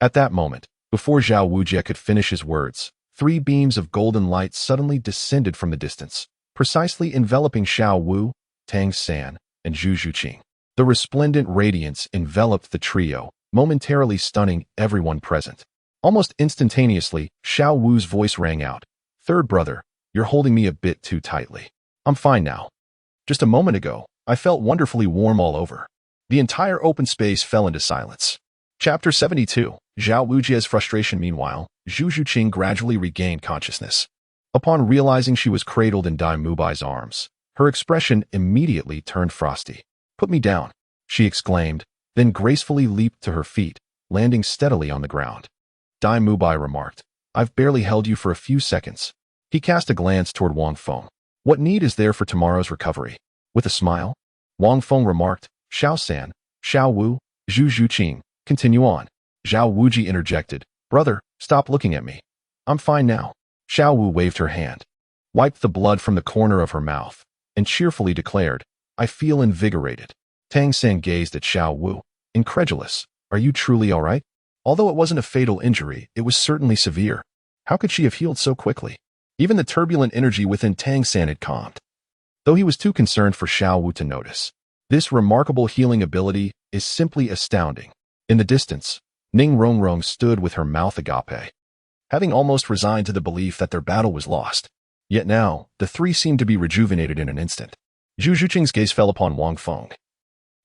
at that moment, before Zhao Wujie could finish his words, 3 beams of golden light suddenly descended from the distance, precisely enveloping Xiao Wu, Tang San, and Zhu Zhuqing. The resplendent radiance enveloped the trio, momentarily stunning everyone present. Almost instantaneously, Xiao Wu's voice rang out. Third brother, you're holding me a bit too tightly. I'm fine now. Just a moment ago, I felt wonderfully warm all over. The entire open space fell into silence. Chapter 72. Zhao Wujie's frustration. Meanwhile, Zhu Zhuqing gradually regained consciousness. Upon realizing she was cradled in Dai Mubai's arms, her expression immediately turned frosty. Put me down, she exclaimed, then gracefully leaped to her feet, landing steadily on the ground. Dai Mubai remarked, I've barely held you for a few seconds. He cast a glance toward Wang Feng. What need is there for tomorrow's recovery? With a smile, Wang Feng remarked, Xiao San, Xiao Wu, Zhu Zhuqing, continue on. Zhao Wujie interjected, brother, stop looking at me. I'm fine now. Xiao Wu waved her hand, wiped the blood from the corner of her mouth, and cheerfully declared, I feel invigorated. Tang San gazed at Xiao Wu, incredulous. Are you truly all right? Although it wasn't a fatal injury, it was certainly severe. How could she have healed so quickly? Even the turbulent energy within Tang San had calmed. Though he was too concerned for Xiao Wu to notice, this remarkable healing ability is simply astounding. In the distance, Ning Rongrong stood with her mouth agape, having almost resigned to the belief that their battle was lost. Yet now, the 3 seemed to be rejuvenated in an instant. Zhu Zhuqing's gaze fell upon Wang Feng,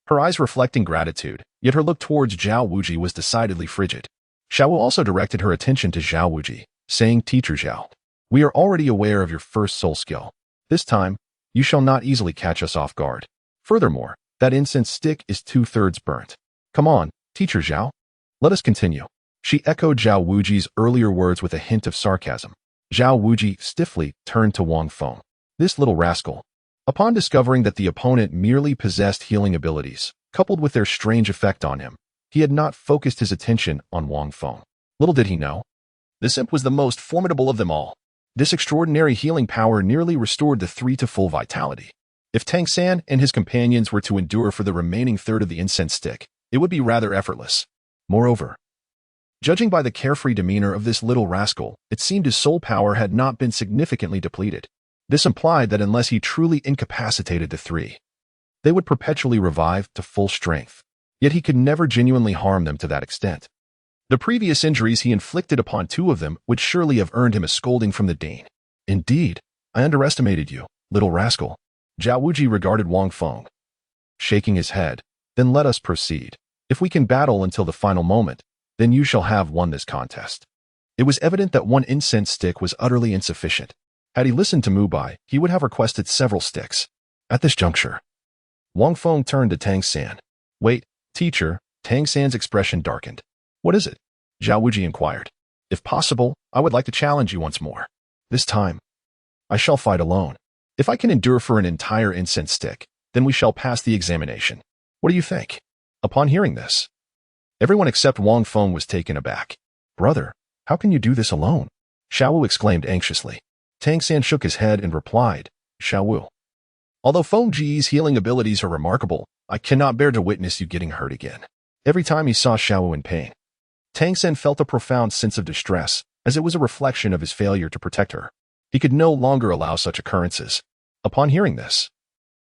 her eyes reflecting gratitude, yet her look towards Zhao Wujie was decidedly frigid. Xiao Wu also directed her attention to Zhao Wujie, saying, Teacher Zhao, we are already aware of your first soul skill. This time, you shall not easily catch us off guard. Furthermore, that incense stick is 2/3 burnt. Come on, Teacher Zhao. Let us continue. She echoed Zhao Wujie's earlier words with a hint of sarcasm. Zhao Wujie stiffly turned to Wang Feng. This little rascal. Upon discovering that the opponent merely possessed healing abilities, coupled with their strange effect on him, he had not focused his attention on Wang Feng. Little did he know, this imp was the most formidable of them all. This extraordinary healing power nearly restored the 3 to full vitality. If Tang San and his companions were to endure for the remaining third of the incense stick, it would be rather effortless. Moreover, judging by the carefree demeanor of this little rascal, it seemed his soul power had not been significantly depleted. This implied that unless he truly incapacitated the 3, they would perpetually revive to full strength. Yet he could never genuinely harm them to that extent. The previous injuries he inflicted upon 2 of them would surely have earned him a scolding from the Dane. Indeed, I underestimated you, little rascal. Zhao Wujie regarded Wang Feng, shaking his head. Then let us proceed. If we can battle until the final moment, then you shall have won this contest. It was evident that 1 incense stick was utterly insufficient. Had he listened to Mubai, he would have requested several sticks. At this juncture, Wang Feng turned to Tang San. Wait, teacher. Tang San's expression darkened. What is it? Zhao Wujie inquired. If possible, I would like to challenge you once more. This time, I shall fight alone. If I can endure for an entire incense stick, then we shall pass the examination. What do you think? Upon hearing this, everyone except Wang Feng was taken aback. Brother, how can you do this alone? Xiao Wu exclaimed anxiously. Tang San shook his head and replied, Xiao Wu, although Feng Ji's healing abilities are remarkable, I cannot bear to witness you getting hurt again. Every time he saw Xiao Wu in pain, Tang San felt a profound sense of distress, as it was a reflection of his failure to protect her. He could no longer allow such occurrences. Upon hearing this,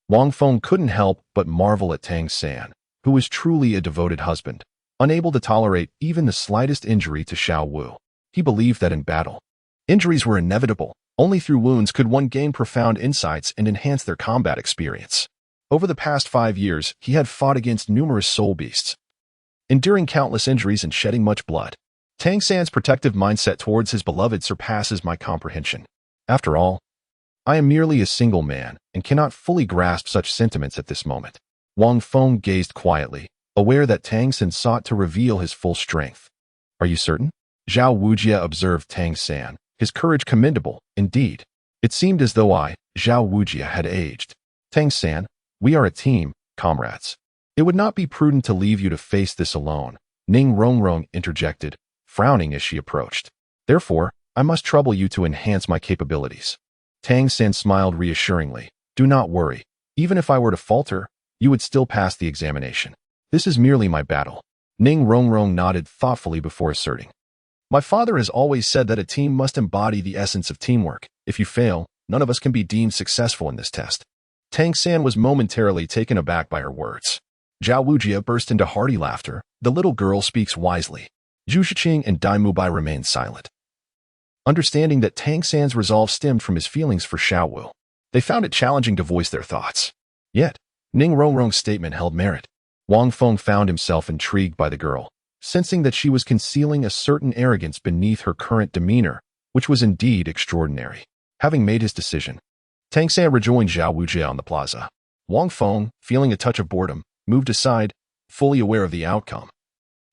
Wang Feng couldn't help but marvel at Tang San, who was truly a devoted husband, unable to tolerate even the slightest injury to Xiao Wu. He believed that in battle, injuries were inevitable. Only through wounds could one gain profound insights and enhance their combat experience. Over the past 5 years, he had fought against numerous soul beasts, enduring countless injuries and shedding much blood. Tang San's protective mindset towards his beloved surpasses my comprehension. After all, I am merely a single man and cannot fully grasp such sentiments at this moment. Wang Feng gazed quietly, aware that Tang San sought to reveal his full strength. Are you certain? Zhao Wujie observed Tang San, his courage commendable, indeed. It seemed as though Zhao Wujia, had aged. Tang-san, we are a team, comrades. It would not be prudent to leave you to face this alone, Ning Rongrong interjected, frowning as she approached. Therefore, I must trouble you to enhance my capabilities. Tang-san smiled reassuringly. Do not worry. Even if I were to falter, you would still pass the examination. This is merely my battle. Ning Rongrong nodded thoughtfully before asserting. My father has always said that a team must embody the essence of teamwork. If you fail, none of us can be deemed successful in this test. Tang-san was momentarily taken aback by her words. Zhao Wujia burst into hearty laughter. The little girl speaks wisely. Zhu Shiqing and Dai Mubai remained silent. Understanding that Tang-san's resolve stemmed from his feelings for Xiao Wu, they found it challenging to voice their thoughts. Yet, Ning Rongrong's statement held merit. Wang Feng found himself intrigued by the girl, sensing that she was concealing a certain arrogance beneath her current demeanor, which was indeed extraordinary. Having made his decision, Tang-san rejoined Zhao Wujia on the plaza. Wang Feng, feeling a touch of boredom, moved aside, fully aware of the outcome,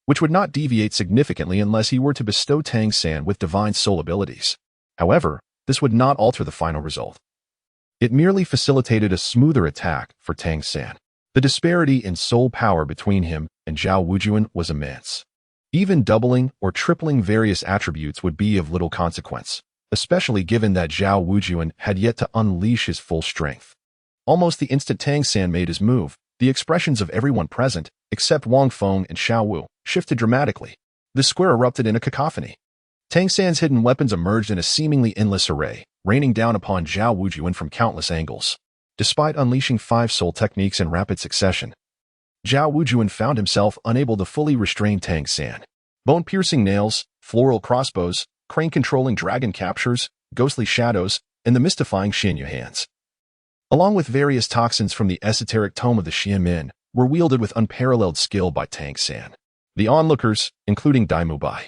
which would not deviate significantly unless he were to bestow Tang-san with divine soul abilities. However, this would not alter the final result. It merely facilitated a smoother attack for Tang-san. The disparity in soul power between him and Zhao Wujuan was immense. Even doubling or tripling various attributes would be of little consequence, especially given that Zhao Wujuan had yet to unleash his full strength. Almost the instant Tang-san made his move, the expressions of everyone present, except Wang Feng and Xiao Wu, shifted dramatically. The square erupted in a cacophony. Tang-san's hidden weapons emerged in a seemingly endless array, raining down upon Zhao Wujuan from countless angles. Despite unleashing 5 soul techniques in rapid succession, Zhao Wujuan found himself unable to fully restrain Tang-san. Bone-piercing nails, floral crossbows, crane-controlling dragon captures, ghostly shadows, and the mystifying Xinyu hands, along with various toxins from the esoteric tome of the Xianmin, were wielded with unparalleled skill by Tang-san. The onlookers, including Dai Mubai,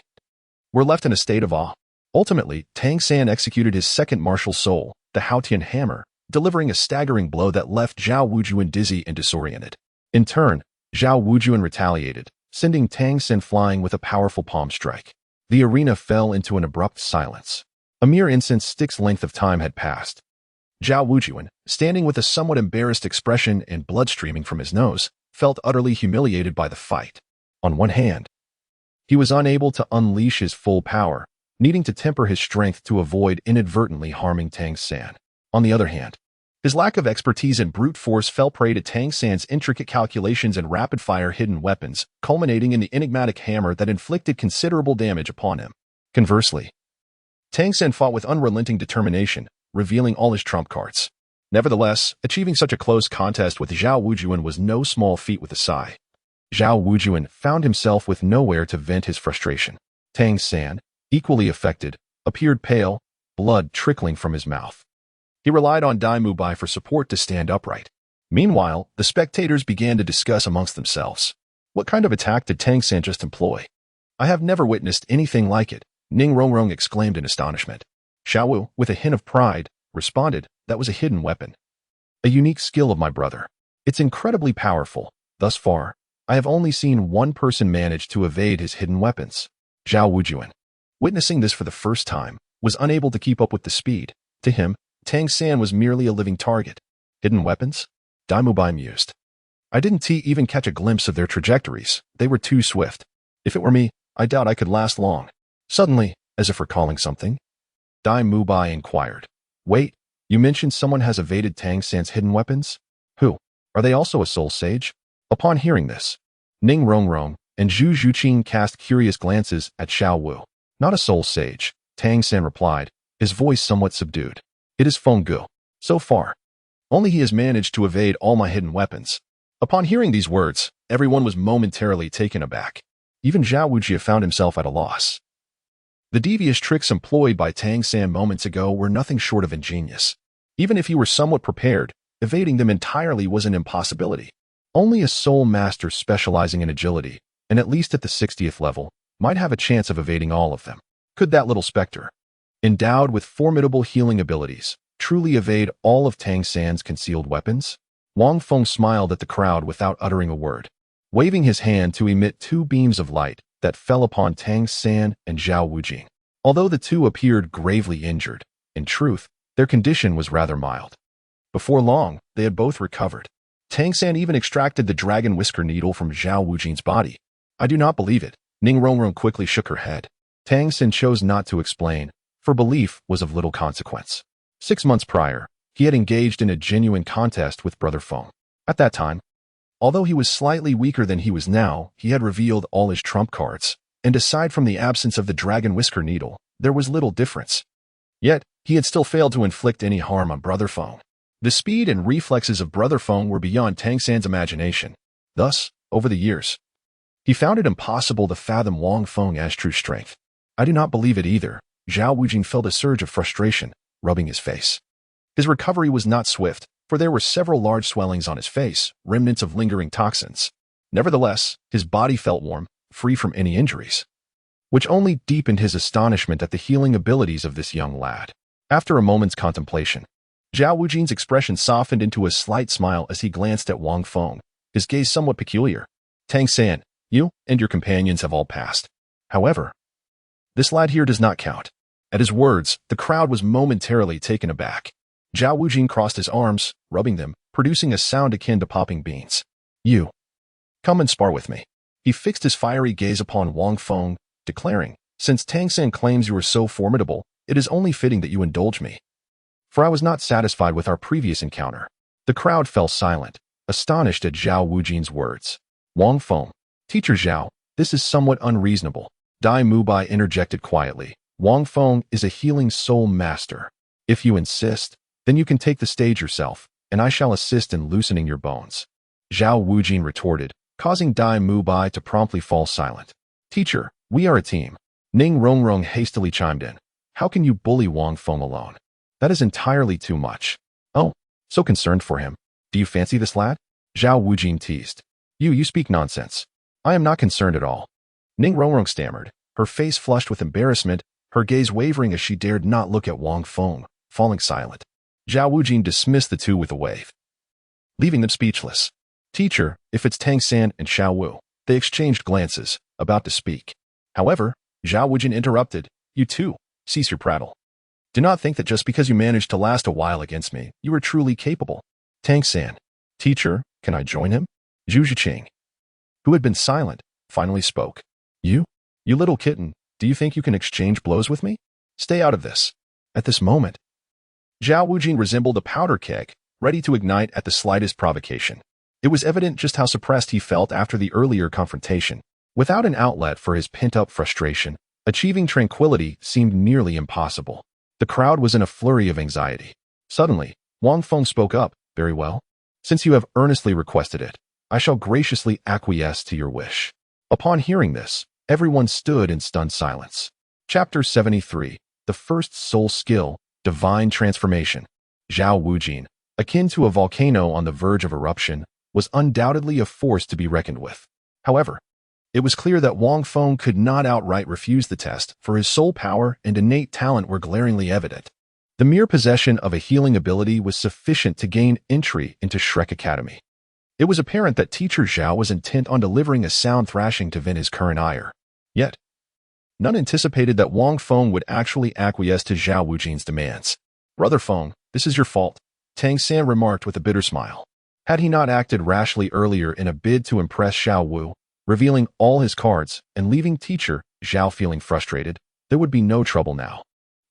were left in a state of awe. Ultimately, Tang-san executed his second martial soul, the Haotian Hammer, delivering a staggering blow that left Zhao Wujuan dizzy and disoriented. In turn, Zhao Wujuan retaliated, sending Tang-san flying with a powerful palm strike. The arena fell into an abrupt silence. A mere incense stick's length of time had passed. Zhao Wujuan, standing with a somewhat embarrassed expression and blood streaming from his nose, felt utterly humiliated by the fight. On one hand, he was unable to unleash his full power, needing to temper his strength to avoid inadvertently harming Tang-san. On the other hand, his lack of expertise in brute force fell prey to Tang-san's intricate calculations and rapid-fire hidden weapons, culminating in the enigmatic hammer that inflicted considerable damage upon him. Conversely, Tang-san fought with unrelenting determination, revealing all his trump cards. Nevertheless, achieving such a close contest with Zhao Wujuan was no small feat with a sigh. Zhao Wujuan found himself with nowhere to vent his frustration. Tang-san, equally affected, appeared pale, blood trickling from his mouth. He relied on Dai Mubai for support to stand upright. Meanwhile, the spectators began to discuss amongst themselves. What kind of attack did Tang-san just employ? I have never witnessed anything like it, Ning Rongrong exclaimed in astonishment. Xiao Wu, with a hint of pride, responded, that was a hidden weapon. A unique skill of my brother. It's incredibly powerful. Thus far, I have only seen one person manage to evade his hidden weapons. Zhao Wujuan, witnessing this for the first time, was unable to keep up with the speed. To him, Tang-san was merely a living target. Hidden weapons? Dai Mubai mused. I didn't even catch a glimpse of their trajectories. They were too swift. If it were me, I doubt I could last long. Suddenly, as if recalling something, Dai Mubai inquired. Wait, you mentioned someone has evaded Tang-san's hidden weapons? Who? Are they also a soul sage? Upon hearing this, Ning Rongrong and Zhu Zhuqing cast curious glances at Xiao Wu. Not a soul sage, Tang-san replied, his voice somewhat subdued. It is Feng Gu. So far, only he has managed to evade all my hidden weapons. Upon hearing these words, everyone was momentarily taken aback. Even Zhao Wujia found himself at a loss. The devious tricks employed by Tang-san moments ago were nothing short of ingenious. Even if he were somewhat prepared, evading them entirely was an impossibility. Only a soul master specializing in agility, and at least at the 60th level, might have a chance of evading all of them. Could that little specter, endowed with formidable healing abilities, truly evade all of Tang-san's concealed weapons? Wang Feng smiled at the crowd without uttering a word, waving his hand to emit 2 beams of light that fell upon Tang-san and Zhao Wujing. Although the two appeared gravely injured, in truth, their condition was rather mild. Before long, they had both recovered. Tangan even extracted the dragon whisker needle from Zhao Wujin's body. I do not believe it. Ning Rongrong quickly shook her head. Tangan chose not to explain, for belief was of little consequence. 6 months prior, he had engaged in a genuine contest with Brother Feng. At that time, although he was slightly weaker than he was now, he had revealed all his trump cards, and aside from the absence of the dragon whisker needle, there was little difference. Yet, he had still failed to inflict any harm on Brother Feng. The speed and reflexes of Brother Feng were beyond Tangan's imagination. Thus, over the years, he found it impossible to fathom Wang Feng as true strength. I do not believe it either. Zhao Wujin felt a surge of frustration, rubbing his face. His recovery was not swift, for there were several large swellings on his face, remnants of lingering toxins. Nevertheless, his body felt warm, free from any injuries, which only deepened his astonishment at the healing abilities of this young lad. After a moment's contemplation, Zhao Wujin's expression softened into a slight smile as he glanced at Wang Feng, his gaze somewhat peculiar. Tangan, you and your companions have all passed. However, this lad here does not count. At his words, the crowd was momentarily taken aback. Zhao Wujin crossed his arms, rubbing them, producing a sound akin to popping beans. You. Come and spar with me. He fixed his fiery gaze upon Wang Feng, declaring, since Tangan claims you are so formidable, it is only fitting that you indulge me. For I was not satisfied with our previous encounter. The crowd fell silent, astonished at Zhao Wujin's words. Wang Feng, Teacher Zhao, this is somewhat unreasonable. Dai Mubai interjected quietly. Wang Feng is a healing soul master. If you insist, then you can take the stage yourself, and I shall assist in loosening your bones. Zhao Wujin retorted, causing Dai Mubai to promptly fall silent. Teacher, we are a team. Ning Rongrong hastily chimed in. How can you bully Wang Feng alone? That is entirely too much. Oh, so concerned for him. Do you fancy this lad? Zhao Wujin teased. You speak nonsense. I am not concerned at all. Ning Rongrong stammered, her face flushed with embarrassment, her gaze wavering as she dared not look at Wang Feng, falling silent. Zhao Wujin dismissed the two with a wave, leaving them speechless. Teacher, if it's Tangan and Xiao Wu. They exchanged glances, about to speak. However, Zhao Wujin interrupted. You too, cease your prattle. Do not think that just because you managed to last a while against me, you are truly capable. Tangan. Teacher, can I join him? Zhu Zhiqing, who had been silent, finally spoke. You little kitten, do you think you can exchange blows with me? Stay out of this. At this moment, Zhao Wujin resembled a powder keg, ready to ignite at the slightest provocation. It was evident just how suppressed he felt after the earlier confrontation. Without an outlet for his pent-up frustration, achieving tranquility seemed nearly impossible. The crowd was in a flurry of anxiety. Suddenly, Wang Feng spoke up. Very well. Since you have earnestly requested it, I shall graciously acquiesce to your wish. Upon hearing this, everyone stood in stunned silence. Chapter 73. The First Soul Skill, Divine Transformation. Zhao Wujin, akin to a volcano on the verge of eruption, was undoubtedly a force to be reckoned with. However, it was clear that Wang Feng could not outright refuse the test, for his soul power and innate talent were glaringly evident. The mere possession of a healing ability was sufficient to gain entry into Shrek Academy. It was apparent that Teacher Zhao was intent on delivering a sound thrashing to vent his current ire. Yet, none anticipated that Wang Feng would actually acquiesce to Zhao Wujin's demands. Brother Feng, this is your fault, Tangan remarked with a bitter smile. Had he not acted rashly earlier in a bid to impress Xiao Wu, revealing all his cards and leaving Teacher Zhao feeling frustrated, there would be no trouble now.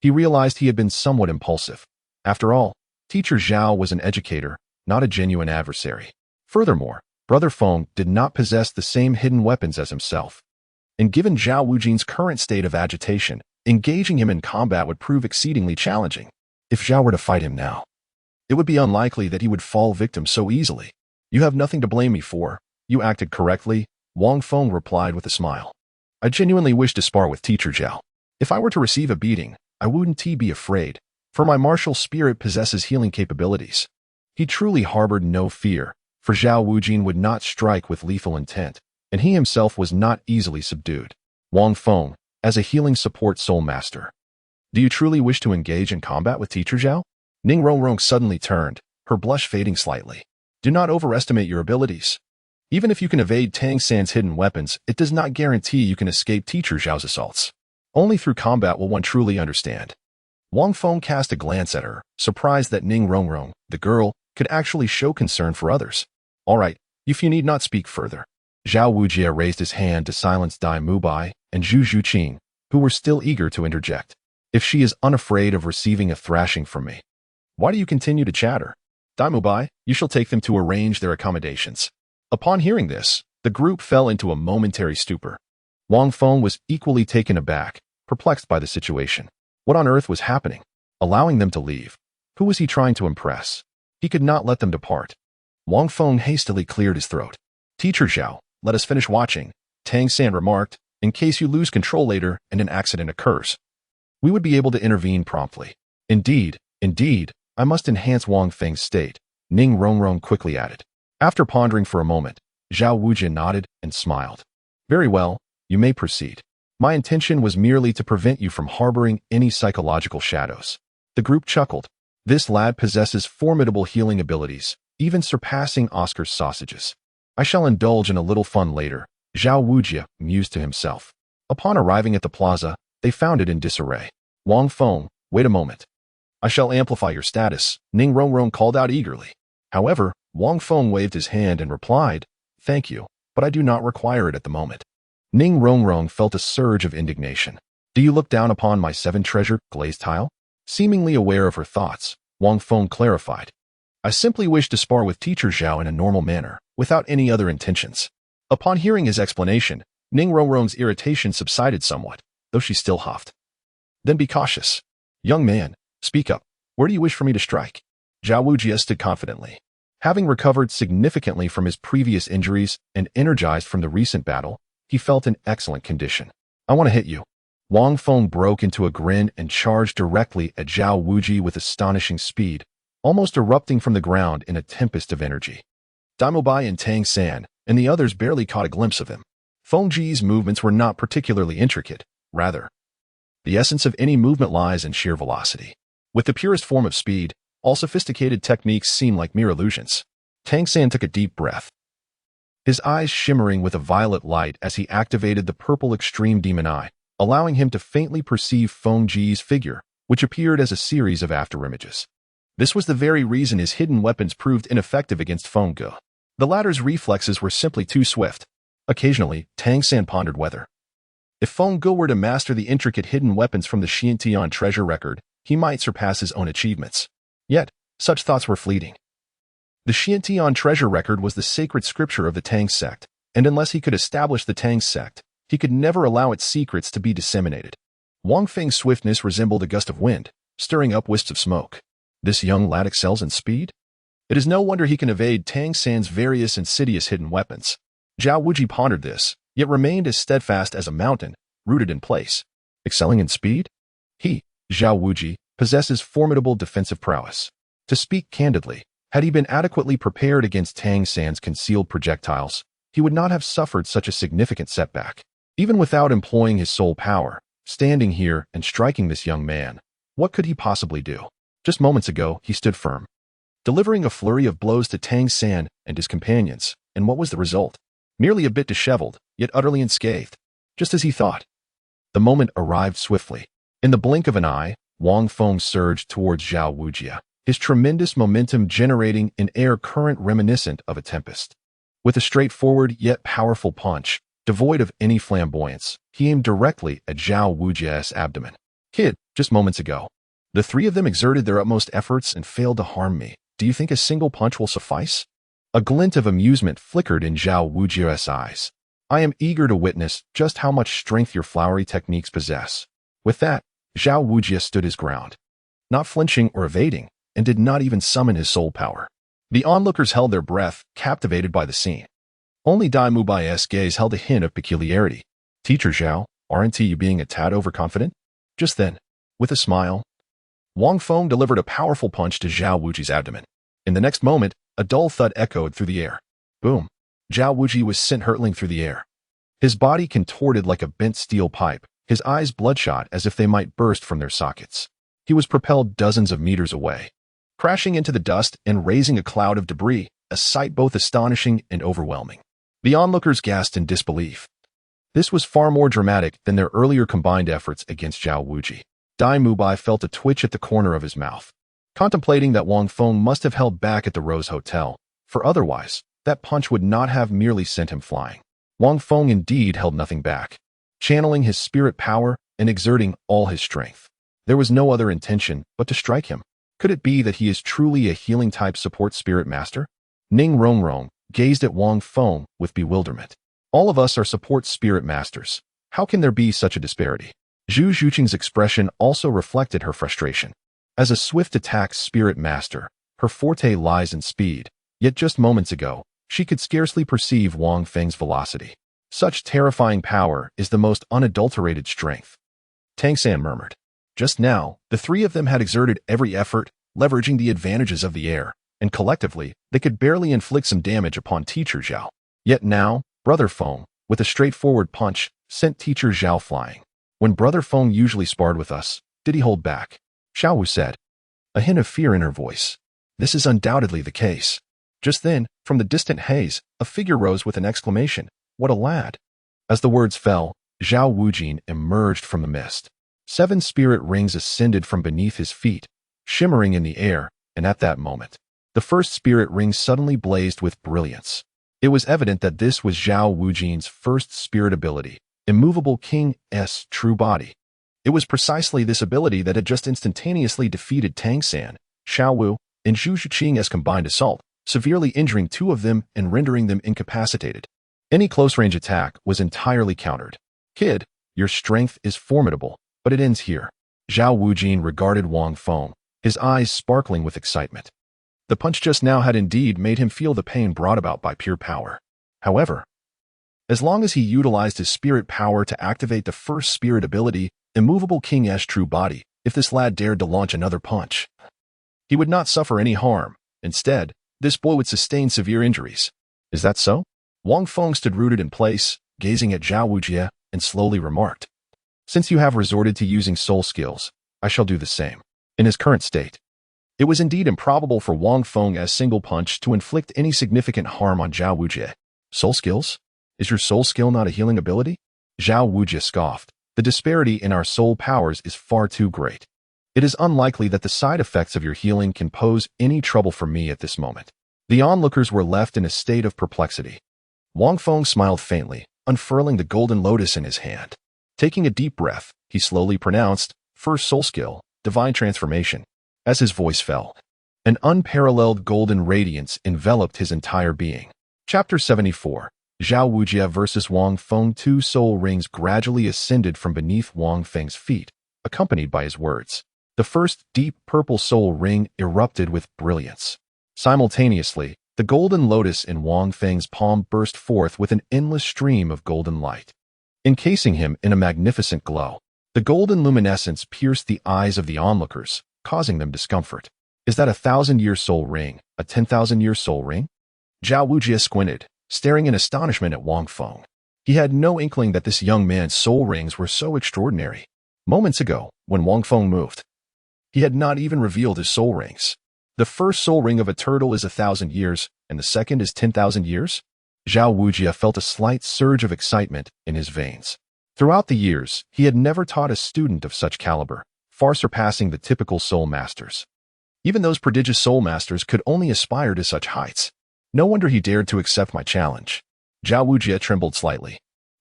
He realized he had been somewhat impulsive. After all, Teacher Zhao was an educator, not a genuine adversary. Furthermore, Brother Feng did not possess the same hidden weapons as himself. And given Zhao Wujin's current state of agitation, engaging him in combat would prove exceedingly challenging. If Zhao were to fight him now, it would be unlikely that he would fall victim so easily. You have nothing to blame me for. You acted correctly, Wang Feng replied with a smile. I genuinely wish to spar with Teacher Zhao. If I were to receive a beating, I wouldn't be afraid, for my martial spirit possesses healing capabilities. He truly harbored no fear, for Zhao Wujin would not strike with lethal intent, and he himself was not easily subdued. Wang Feng, as a healing support soul master. Do you truly wish to engage in combat with Teacher Zhao? Ning Rongrong suddenly turned, her blush fading slightly. Do not overestimate your abilities. Even if you can evade Tangan's hidden weapons, it does not guarantee you can escape Teacher Zhao's assaults. Only through combat will one truly understand. Wang Feng cast a glance at her, surprised that Ning Rongrong, the girl, could actually show concern for others. All right, if you need not speak further. Zhao Wujie raised his hand to silence Dai Mubai and Zhu Zhuqing, who were still eager to interject. If she is unafraid of receiving a thrashing from me, why do you continue to chatter? Dai Mubai, you shall take them to arrange their accommodations. Upon hearing this, the group fell into a momentary stupor. Wang Feng was equally taken aback, perplexed by the situation. What on earth was happening? Allowing them to leave. Who was he trying to impress? He could not let them depart. Wang Feng hastily cleared his throat. Teacher Zhao, let us finish watching, Tang San remarked, in case you lose control later and an accident occurs. We would be able to intervene promptly. Indeed, I must enhance Wang Feng's state, Ning Rongrong quickly added. After pondering for a moment, Zhao Wujie nodded and smiled. Very well, you may proceed. My intention was merely to prevent you from harboring any psychological shadows. The group chuckled. This lad possesses formidable healing abilities, even surpassing Oscar's sausages. I shall indulge in a little fun later, Zhao Wujie mused to himself. Upon arriving at the plaza, they found it in disarray. Wang Feng, wait a moment. I shall amplify your status, Ning Rongrong called out eagerly. However, Wang Feng waved his hand and replied, Thank you, but I do not require it at the moment. Ning Rongrong felt a surge of indignation. Do you look down upon my 7-treasure glazed tile? Seemingly aware of her thoughts, Wang Feng clarified. I simply wish to spar with Teacher Zhao in a normal manner, without any other intentions. Upon hearing his explanation, Ning Rongrong's irritation subsided somewhat, though she still huffed. Then be cautious. Young man, speak up. Where do you wish for me to strike? Zhao Wujie stood confidently. Having recovered significantly from his previous injuries and energized from the recent battle, he felt in excellent condition. I want to hit you. Wang Feng broke into a grin and charged directly at Zhao Wujie with astonishing speed, almost erupting from the ground in a tempest of energy. Daimobai and Tang San and the others barely caught a glimpse of him. Feng Ji's movements were not particularly intricate, rather. The essence of any movement lies in sheer velocity. With the purest form of speed, all sophisticated techniques seem like mere illusions. Tang San took a deep breath, his eyes shimmering with a violet light as he activated the purple extreme demon eye, allowing him to faintly perceive Feng Ji's figure, which appeared as a series of afterimages. This was the very reason his hidden weapons proved ineffective against Feng Ge. The latter's reflexes were simply too swift. Occasionally, Tang San pondered whether, if Feng Ge were to master the intricate hidden weapons from the Xiantian treasure record, he might surpass his own achievements. Yet, such thoughts were fleeting. The Xiantian treasure record was the sacred scripture of the Tang sect, and unless he could establish the Tang sect, he could never allow its secrets to be disseminated. Wang Feng's swiftness resembled a gust of wind, stirring up wisps of smoke. This young lad excels in speed? It is no wonder he can evade Tang San's various insidious hidden weapons. Zhao Wujie pondered this, yet remained as steadfast as a mountain, rooted in place. Excelling in speed? He, Zhao Wujie, possesses formidable defensive prowess. To speak candidly, had he been adequately prepared against Tang San's concealed projectiles, he would not have suffered such a significant setback. Even without employing his soul power, standing here and striking this young man, what could he possibly do? Just moments ago, he stood firm, delivering a flurry of blows to Tang San and his companions, and what was the result? Merely a bit disheveled, yet utterly unscathed, just as he thought. The moment arrived swiftly. In the blink of an eye, Wang Feng surged towards Zhao Wujie, his tremendous momentum generating an air current reminiscent of a tempest. With a straightforward yet powerful punch, devoid of any flamboyance, he aimed directly at Zhao Wujie's abdomen. Kid, just moments ago. The three of them exerted their utmost efforts and failed to harm me. Do you think a single punch will suffice? A glint of amusement flickered in Zhao Wujie's eyes. I am eager to witness just how much strength your flowery techniques possess. With that, Zhao Wujie stood his ground, not flinching or evading, and did not even summon his soul power. The onlookers held their breath, captivated by the scene. Only Dai Mubai's gaze held a hint of peculiarity. Teacher Zhao, aren't you being a tad overconfident? Just then, with a smile, Wang Feng delivered a powerful punch to Zhao Wujie's abdomen. In the next moment, a dull thud echoed through the air. Boom! Zhao Wujie was sent hurtling through the air. His body contorted like a bent steel pipe, his eyes bloodshot as if they might burst from their sockets. He was propelled dozens of meters away, crashing into the dust and raising a cloud of debris, a sight both astonishing and overwhelming. The onlookers gasped in disbelief. This was far more dramatic than their earlier combined efforts against Zhao Wuji. Dai Mubai felt a twitch at the corner of his mouth, contemplating that Wang Feng must have held back at the Rose Hotel, for otherwise, that punch would not have merely sent him flying. Wang Feng indeed held nothing back, channeling his spirit power and exerting all his strength. There was no other intention but to strike him. Could it be that he is truly a healing-type support spirit master? Ning Rongrong gazed at Wang Feng with bewilderment. All of us are support spirit masters. How can there be such a disparity? Zhu Zhuqing's expression also reflected her frustration. As a swift attack spirit master, her forte lies in speed, yet just moments ago, she could scarcely perceive Wang Feng's velocity. Such terrifying power is the most unadulterated strength. Tangan murmured. Just now, the three of them had exerted every effort, leveraging the advantages of the air, and collectively, they could barely inflict some damage upon Teacher Zhao. Yet now, Brother Feng, with a straightforward punch, sent Teacher Zhao flying. When Brother Feng usually sparred with us, did he hold back? Xiao Wu said, a hint of fear in her voice. This is undoubtedly the case. Just then, from the distant haze, a figure rose with an exclamation. What a lad! As the words fell, Zhao Wujin emerged from the mist. 7 spirit rings ascended from beneath his feet, shimmering in the air, and at that moment, the first spirit ring suddenly blazed with brilliance. It was evident that this was Zhao Wujin's first spirit ability, Immovable King's True Body. It was precisely this ability that had just instantaneously defeated Tang San, Xiao Wu, and Zhu Zhuqing as combined assault, severely injuring 2 of them and rendering them incapacitated. Any close-range attack was entirely countered. Kid, your strength is formidable, but it ends here. Zhao Wujin regarded Wang Feng, his eyes sparkling with excitement. The punch just now had indeed made him feel the pain brought about by pure power. However, as long as he utilized his spirit power to activate the first spirit ability, Immovable King's True Body, if this lad dared to launch another punch, he would not suffer any harm. Instead, this boy would sustain severe injuries. Is that so? Wang Feng stood rooted in place, gazing at Zhao Wujie, and slowly remarked, since you have resorted to using soul skills, I shall do the same. In his current state, it was indeed improbable for Wang Feng's single punch to inflict any significant harm on Zhao Wujie. Soul skills? Is your soul skill not a healing ability? Zhao Wujie scoffed. The disparity in our soul powers is far too great. It is unlikely that the side effects of your healing can pose any trouble for me at this moment. The onlookers were left in a state of perplexity. Wang Feng smiled faintly, unfurling the golden lotus in his hand. Taking a deep breath, he slowly pronounced, first soul skill, divine transformation. As his voice fell, an unparalleled golden radiance enveloped his entire being. Chapter 74. Zhao Wujie versus Wang Feng. 2 soul rings gradually ascended from beneath Wang Feng's feet, accompanied by his words. The first deep purple soul ring erupted with brilliance. Simultaneously, the golden lotus in Wang Feng's palm burst forth with an endless stream of golden light, encasing him in a magnificent glow. The golden luminescence pierced the eyes of the onlookers, causing them discomfort. Is that a 1,000-year soul ring, a 10,000-year soul ring? Zhao Wujie squinted, staring in astonishment at Wang Feng. He had no inkling that this young man's soul rings were so extraordinary. Moments ago, when Wang Feng moved, he had not even revealed his soul rings. The first soul ring of a turtle is 1,000 years, and the second is 10,000 years? Zhao Wujie felt a slight surge of excitement in his veins. Throughout the years, he had never taught a student of such caliber, far surpassing the typical soul masters. Even those prodigious soul masters could only aspire to such heights. No wonder he dared to accept my challenge. Zhao Wujie trembled slightly,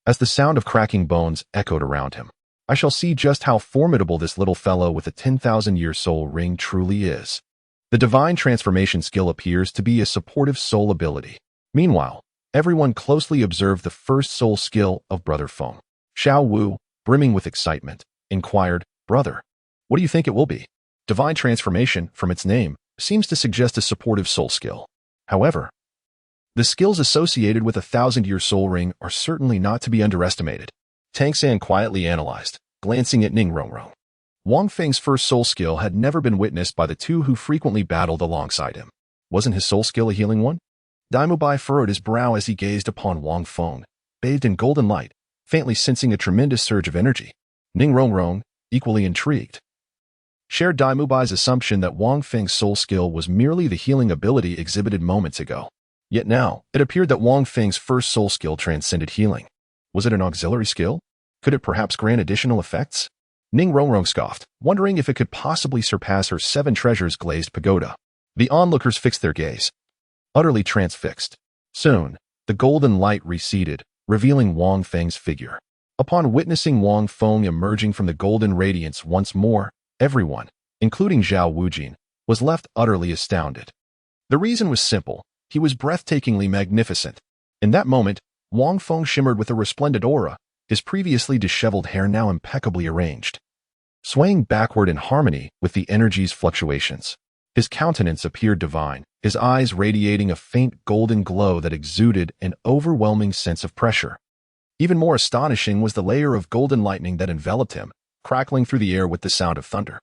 as the sound of cracking bones echoed around him. I shall see just how formidable this little fellow with a 10,000-year soul ring truly is. The divine transformation skill appears to be a supportive soul ability. Meanwhile, everyone closely observed the first soul skill of Brother Feng. Xiao Wu, brimming with excitement, inquired, Brother, what do you think it will be? Divine transformation, from its name, seems to suggest a supportive soul skill. However, the skills associated with a 1,000-year soul ring are certainly not to be underestimated. Tang San quietly analyzed, glancing at Ning Rongrong. Wang Feng's first soul skill had never been witnessed by the 2 who frequently battled alongside him. Wasn't his soul skill a healing one? Dai Mubai furrowed his brow as he gazed upon Wang Feng, bathed in golden light, faintly sensing a tremendous surge of energy. Ning Rongrong, equally intrigued, shared Dai Mubai's assumption that Wang Feng's soul skill was merely the healing ability exhibited moments ago. Yet now, it appeared that Wang Feng's first soul skill transcended healing. Was it an auxiliary skill? Could it perhaps grant additional effects? Ning Rongrong scoffed, wondering if it could possibly surpass her 7 treasures glazed pagoda. The onlookers fixed their gaze, utterly transfixed. Soon, the golden light receded, revealing Wang Feng's figure. Upon witnessing Wang Feng emerging from the golden radiance once more, everyone, including Zhao Wujin, was left utterly astounded. The reason was simple. He was breathtakingly magnificent. In that moment, Wang Feng shimmered with a resplendent aura, his previously disheveled hair now impeccably arranged, swaying backward in harmony with the energy's fluctuations. His countenance appeared divine, his eyes radiating a faint golden glow that exuded an overwhelming sense of pressure. Even more astonishing was the layer of golden lightning that enveloped him, crackling through the air with the sound of thunder.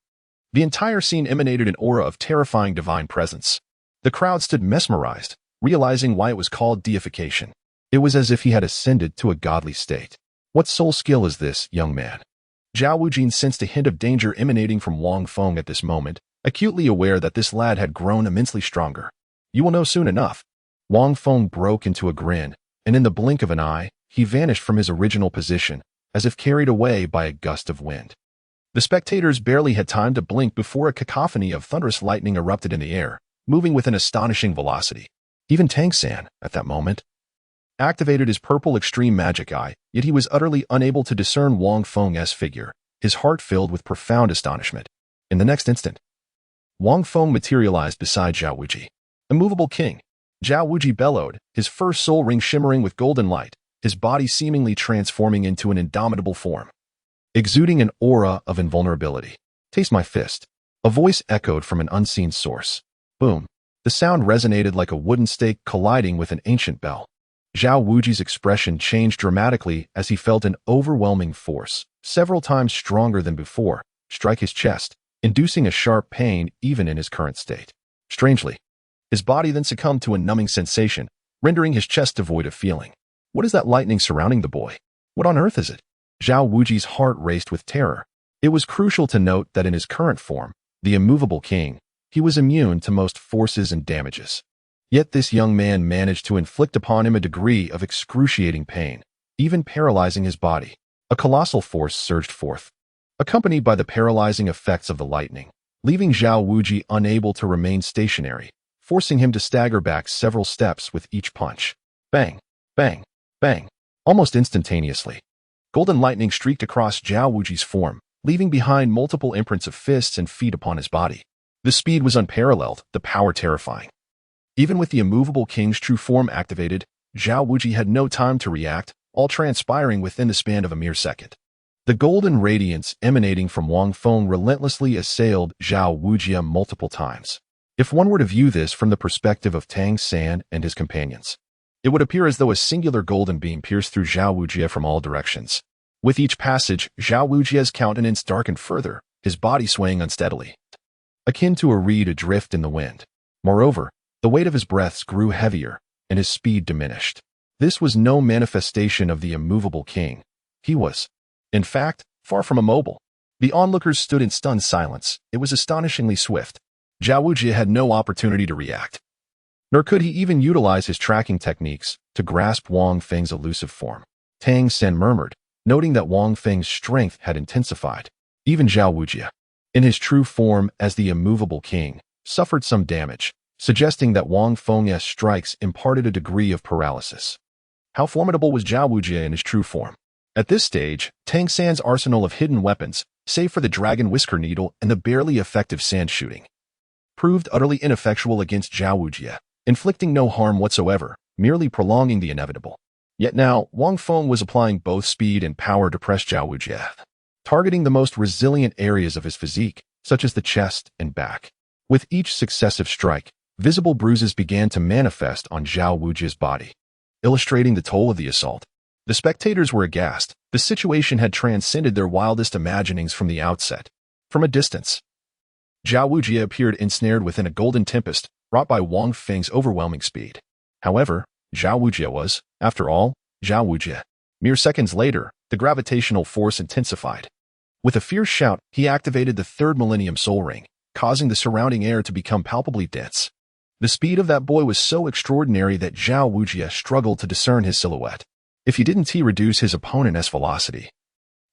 The entire scene emanated an aura of terrifying divine presence. The crowd stood mesmerized, realizing why it was called deification. It was as if he had ascended to a godly state. What soul skill is this, young man? Zhao Wujin sensed a hint of danger emanating from Wang Feng at this moment, acutely aware that this lad had grown immensely stronger. You will know soon enough. Wang Feng broke into a grin, and in the blink of an eye, he vanished from his original position, as if carried away by a gust of wind. The spectators barely had time to blink before a cacophony of thunderous lightning erupted in the air, moving with an astonishing velocity. Even Tangan, at that moment, activated his purple extreme magic eye, yet he was utterly unable to discern Wang Feng's figure, his heart filled with profound astonishment. In the next instant, Wang Feng materialized beside Zhao Wuji. Immovable king, Zhao Wuji bellowed, his first soul ring shimmering with golden light, his body seemingly transforming into an indomitable form, exuding an aura of invulnerability. Taste my fist. A voice echoed from an unseen source. Boom. The sound resonated like a wooden stake colliding with an ancient bell. Zhao Wuji's expression changed dramatically as he felt an overwhelming force, several times stronger than before, strike his chest, inducing a sharp pain even in his current state. Strangely, his body then succumbed to a numbing sensation, rendering his chest devoid of feeling. What is that lightning surrounding the boy? What on earth is it? Zhao Wuji's heart raced with terror. It was crucial to note that in his current form, the immovable king, he was immune to most forces and damages. Yet this young man managed to inflict upon him a degree of excruciating pain, even paralyzing his body. A colossal force surged forth, accompanied by the paralyzing effects of the lightning, leaving Zhao Wuji unable to remain stationary, forcing him to stagger back several steps with each punch. Bang, bang, bang. Almost instantaneously, golden lightning streaked across Zhao Wuji's form, leaving behind multiple imprints of fists and feet upon his body. The speed was unparalleled, the power terrifying. Even with the immovable king's true form activated, Zhao Wuji had no time to react, all transpiring within the span of a mere second. The golden radiance emanating from Wang Feng relentlessly assailed Zhao Wuji multiple times. If one were to view this from the perspective of Tangan and his companions, it would appear as though a singular golden beam pierced through Zhao Wuji from all directions. With each passage, Zhao Wuji's countenance darkened further, his body swaying unsteadily, akin to a reed adrift in the wind. Moreover, the weight of his breaths grew heavier, and his speed diminished. This was no manifestation of the immovable king. He was, in fact, far from immobile. The onlookers stood in stunned silence. It was astonishingly swift. Zhao Wuji had no opportunity to react, nor could he even utilize his tracking techniques to grasp Wang Feng's elusive form. Tang Sen murmured, noting that Wang Feng's strength had intensified. Even Zhao Wuji, in his true form as the immovable king, suffered some damage, suggesting that Wang Feng's strikes imparted a degree of paralysis. How formidable was Zhao Wuji in his true form? At this stage, Tang San's arsenal of hidden weapons, save for the dragon whisker needle and the barely effective sand shooting, proved utterly ineffectual against Zhao Wuji, inflicting no harm whatsoever, merely prolonging the inevitable. Yet now, Wang Feng was applying both speed and power to press Zhao Wuji, targeting the most resilient areas of his physique, such as the chest and back. With each successive strike, visible bruises began to manifest on Zhao Wuji's body, illustrating the toll of the assault. The spectators were aghast. The situation had transcended their wildest imaginings from the outset. From a distance, Zhao Wuji appeared ensnared within a golden tempest wrought by Wang Feng's overwhelming speed. However, Zhao Wuji was, after all, Zhao Wuji. Mere seconds later, the gravitational force intensified. With a fierce shout, he activated the third Millennium Soul Ring, causing the surrounding air to become palpably dense. The speed of that boy was so extraordinary that Zhao Wuji struggled to discern his silhouette. If he didn't reduce his opponent's velocity,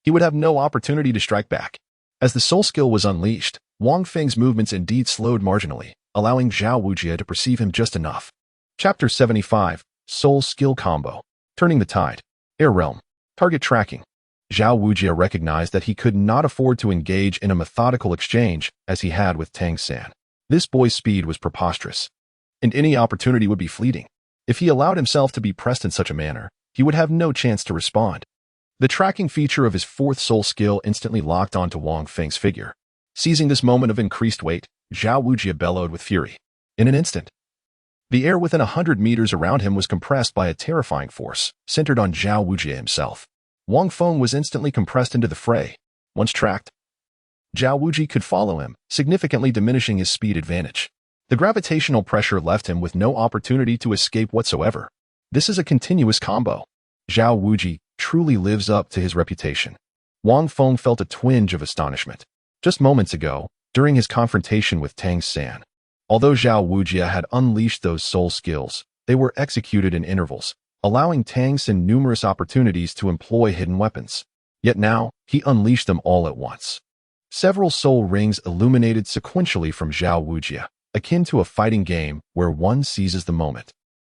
he would have no opportunity to strike back. As the soul skill was unleashed, Wang Feng's movements indeed slowed marginally, allowing Zhao Wujie to perceive him just enough. Chapter 75, Soul Skill Combo. Turning the Tide. Air Realm. Target Tracking. Zhao Wujie recognized that he could not afford to engage in a methodical exchange as he had with Tang San. This boy's speed was preposterous, and any opportunity would be fleeting. If he allowed himself to be pressed in such a manner, he would have no chance to respond. The tracking feature of his fourth soul skill instantly locked onto Wang Feng's figure. Seizing this moment of increased weight, Zhao Wujie bellowed with fury. In an instant, the air within 100 meters around him was compressed by a terrifying force, centered on Zhao Wujie himself. Wang Feng was instantly compressed into the fray. Once tracked, Zhao Wujie could follow him, significantly diminishing his speed advantage. The gravitational pressure left him with no opportunity to escape whatsoever. This is a continuous combo. Zhao Wujie truly lives up to his reputation. Wang Feng felt a twinge of astonishment. Just moments ago, during his confrontation with Tang San, although Zhao Wujie had unleashed those soul skills, they were executed in intervals, allowing Tang San numerous opportunities to employ hidden weapons. Yet now, he unleashed them all at once. Several soul rings illuminated sequentially from Zhao Wujie, akin to a fighting game where one seizes the moment,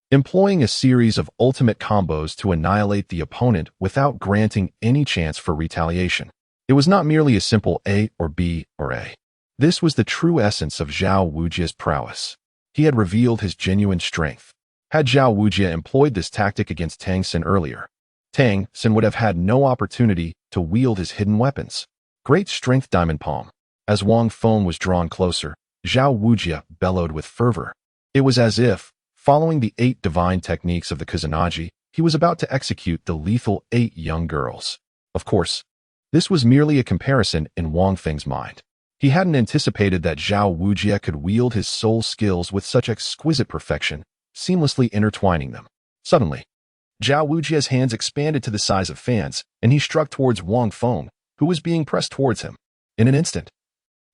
employing a series of ultimate combos to annihilate the opponent without granting any chance for retaliation. It was not merely a simple A or B or A. This was the true essence of Zhao Wujie's prowess. He had revealed his genuine strength. Had Zhao Wujie employed this tactic against Tang San earlier, Tang San would have had no opportunity to wield his hidden weapons. Great strength diamond palm. As Wang Feng was drawn closer, Zhao Wujie bellowed with fervor. It was as if, following the 8 divine techniques of the Kusanagi, he was about to execute the lethal 8 young girls. Of course, this was merely a comparison in Wang Feng's mind. He hadn't anticipated that Zhao Wujie could wield his soul skills with such exquisite perfection, seamlessly intertwining them. Suddenly, Zhao Wujie's hands expanded to the size of fans, and he struck towards Wang Feng, who was being pressed towards him. In an instant,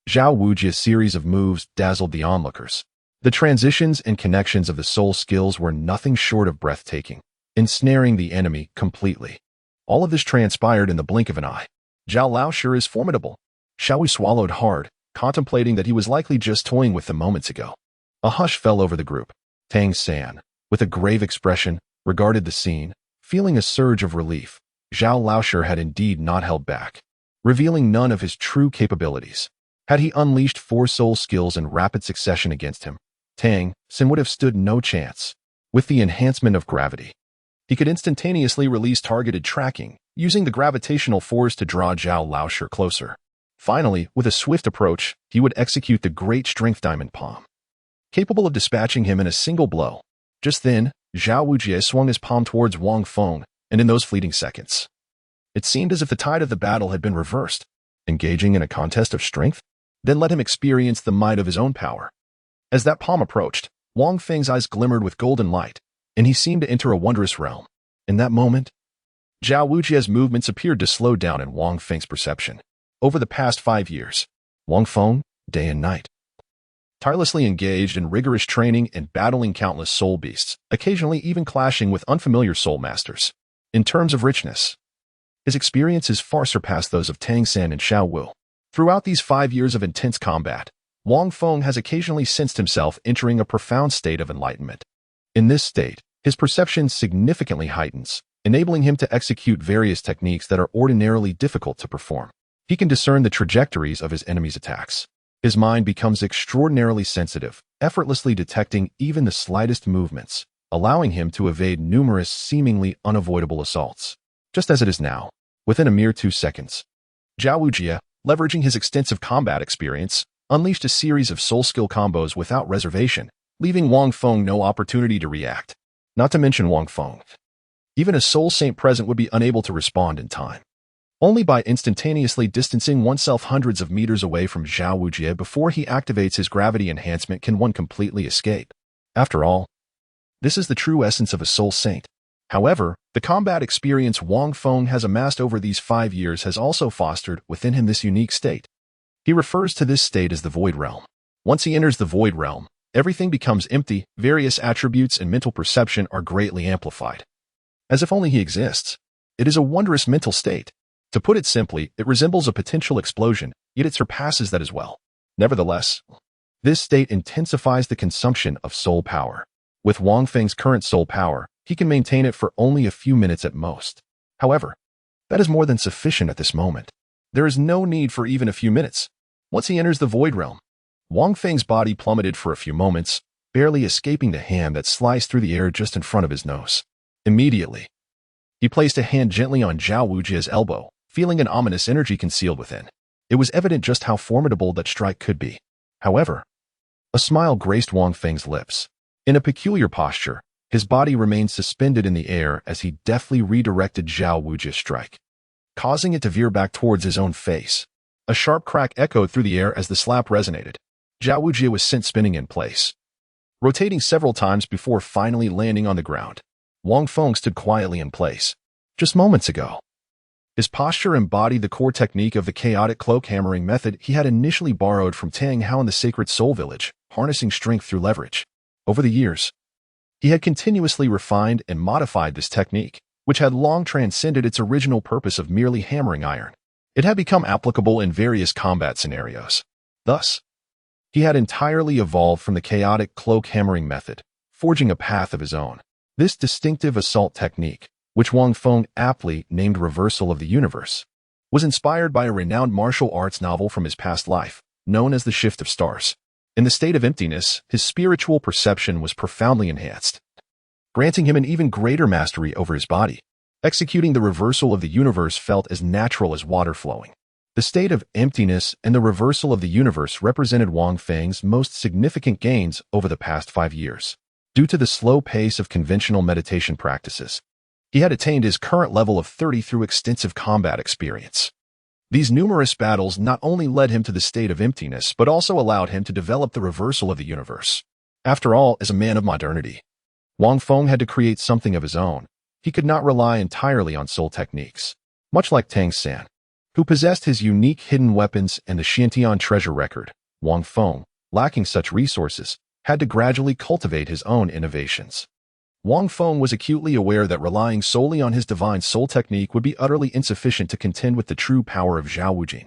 Zhao Wujie's series of moves dazzled the onlookers. The transitions and connections of the soul skills were nothing short of breathtaking, ensnaring the enemy completely. All of this transpired in the blink of an eye. Zhao Laoshi is formidable. Xiaoyu swallowed hard, contemplating that he was likely just toying with them moments ago. A hush fell over the group. Tang San, with a grave expression, regarded the scene, feeling a surge of relief. Zhao Laoshi had indeed not held back, revealing none of his true capabilities. Had he unleashed 4 soul skills in rapid succession against him, Tang San would have stood no chance. With the enhancement of gravity, he could instantaneously release targeted tracking, using the gravitational force to draw Zhao Laoshi closer. Finally, with a swift approach, he would execute the great strength diamond palm, capable of dispatching him in a single blow. Just then, Zhao Wujie swung his palm towards Wang Feng, and in those fleeting seconds, it seemed as if the tide of the battle had been reversed. Engaging in a contest of strength? Then let him experience the might of his own power. As that palm approached, Wang Feng's eyes glimmered with golden light, and he seemed to enter a wondrous realm. In that moment, Zhao Wujie's movements appeared to slow down in Wang Feng's perception. Over the past 5 years, Wang Feng, day and night, tirelessly engaged in rigorous training and battling countless soul beasts, occasionally even clashing with unfamiliar soul masters. In terms of richness, his experiences far surpassed those of Tang San and Xiao Wu. Throughout these 5 years of intense combat, Wang Feng has occasionally sensed himself entering a profound state of enlightenment. In this state, his perception significantly heightens, enabling him to execute various techniques that are ordinarily difficult to perform. He can discern the trajectories of his enemy's attacks. His mind becomes extraordinarily sensitive, effortlessly detecting even the slightest movements, allowing him to evade numerous seemingly unavoidable assaults. Just as it is now, within a mere 2 seconds, Zhao Wujie, leveraging his extensive combat experience, unleashed a series of soul skill combos without reservation, leaving Wang Feng no opportunity to react. Not to mention Wang Feng. Even a soul saint present would be unable to respond in time. Only by instantaneously distancing oneself hundreds of meters away from Zhao Wujie before he activates his gravity enhancement can one completely escape. After all, this is the true essence of a soul saint. However, the combat experience Wang Feng has amassed over these 5 years has also fostered within him this unique state. He refers to this state as the Void Realm. Once he enters the Void Realm, everything becomes empty, various attributes and mental perception are greatly amplified. as if only he exists. It is a wondrous mental state. To put it simply, it resembles a potential explosion, yet it surpasses that as well. Nevertheless, this state intensifies the consumption of soul power. With Wang Feng's current soul power, he can maintain it for only a few minutes at most. However, that is more than sufficient at this moment. There is no need for even a few minutes. Once he enters the Void Realm, Wang Feng's body plummeted for a few moments, barely escaping the hand that sliced through the air just in front of his nose. Immediately, he placed a hand gently on Zhao Wujia's elbow, feeling an ominous energy concealed within. It was evident just how formidable that strike could be. However, a smile graced Wang Feng's lips. In a peculiar posture, his body remained suspended in the air as he deftly redirected Zhao Wujia's strike, causing it to veer back towards his own face. A sharp crack echoed through the air as the slap resonated. Zhao Wujia was sent spinning in place, rotating several times before finally landing on the ground. Wang Feng stood quietly in place. Just moments ago, his posture embodied the core technique of the chaotic cloak hammering method he had initially borrowed from Tanghao in the Sacred Soul Village, harnessing strength through leverage. Over the years, he had continuously refined and modified this technique, which had long transcended its original purpose of merely hammering iron. It had become applicable in various combat scenarios. Thus, he had entirely evolved from the chaotic cloak hammering method, forging a path of his own. This distinctive assault technique, which Wang Feng aptly named Reversal of the Universe, was inspired by a renowned martial arts novel from his past life, known as The Shift of Stars. In the state of emptiness, his spiritual perception was profoundly enhanced, granting him an even greater mastery over his body. Executing the reversal of the universe felt as natural as water flowing. The state of emptiness and the reversal of the universe represented Wang Feng's most significant gains over the past 5 years. Due to the slow pace of conventional meditation practices, he had attained his current level of 30 through extensive combat experience. These numerous battles not only led him to the state of emptiness, but also allowed him to develop the reversal of the universe. After all, as a man of modernity, Wang Feng had to create something of his own. He could not rely entirely on soul techniques. Much like Tang San, who possessed his unique hidden weapons and the Xiantian treasure record, Wang Feng, lacking such resources, had to gradually cultivate his own innovations. Wang Feng was acutely aware that relying solely on his divine soul technique would be utterly insufficient to contend with the true power of Zhao Wujin.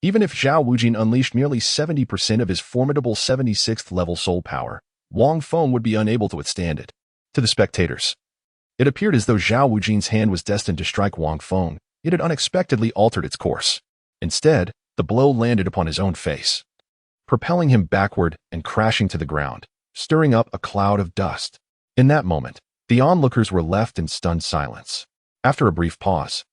Even if Zhao Wujin unleashed nearly 70% of his formidable 76th level soul power, Wang Feng would be unable to withstand it. To the spectators, it appeared as though Zhao Wujin's hand was destined to strike Wang Feng, yet it unexpectedly altered its course. Instead, the blow landed upon his own face, propelling him backward and crashing to the ground, stirring up a cloud of dust. In that moment, the onlookers were left in stunned silence. After a brief pause,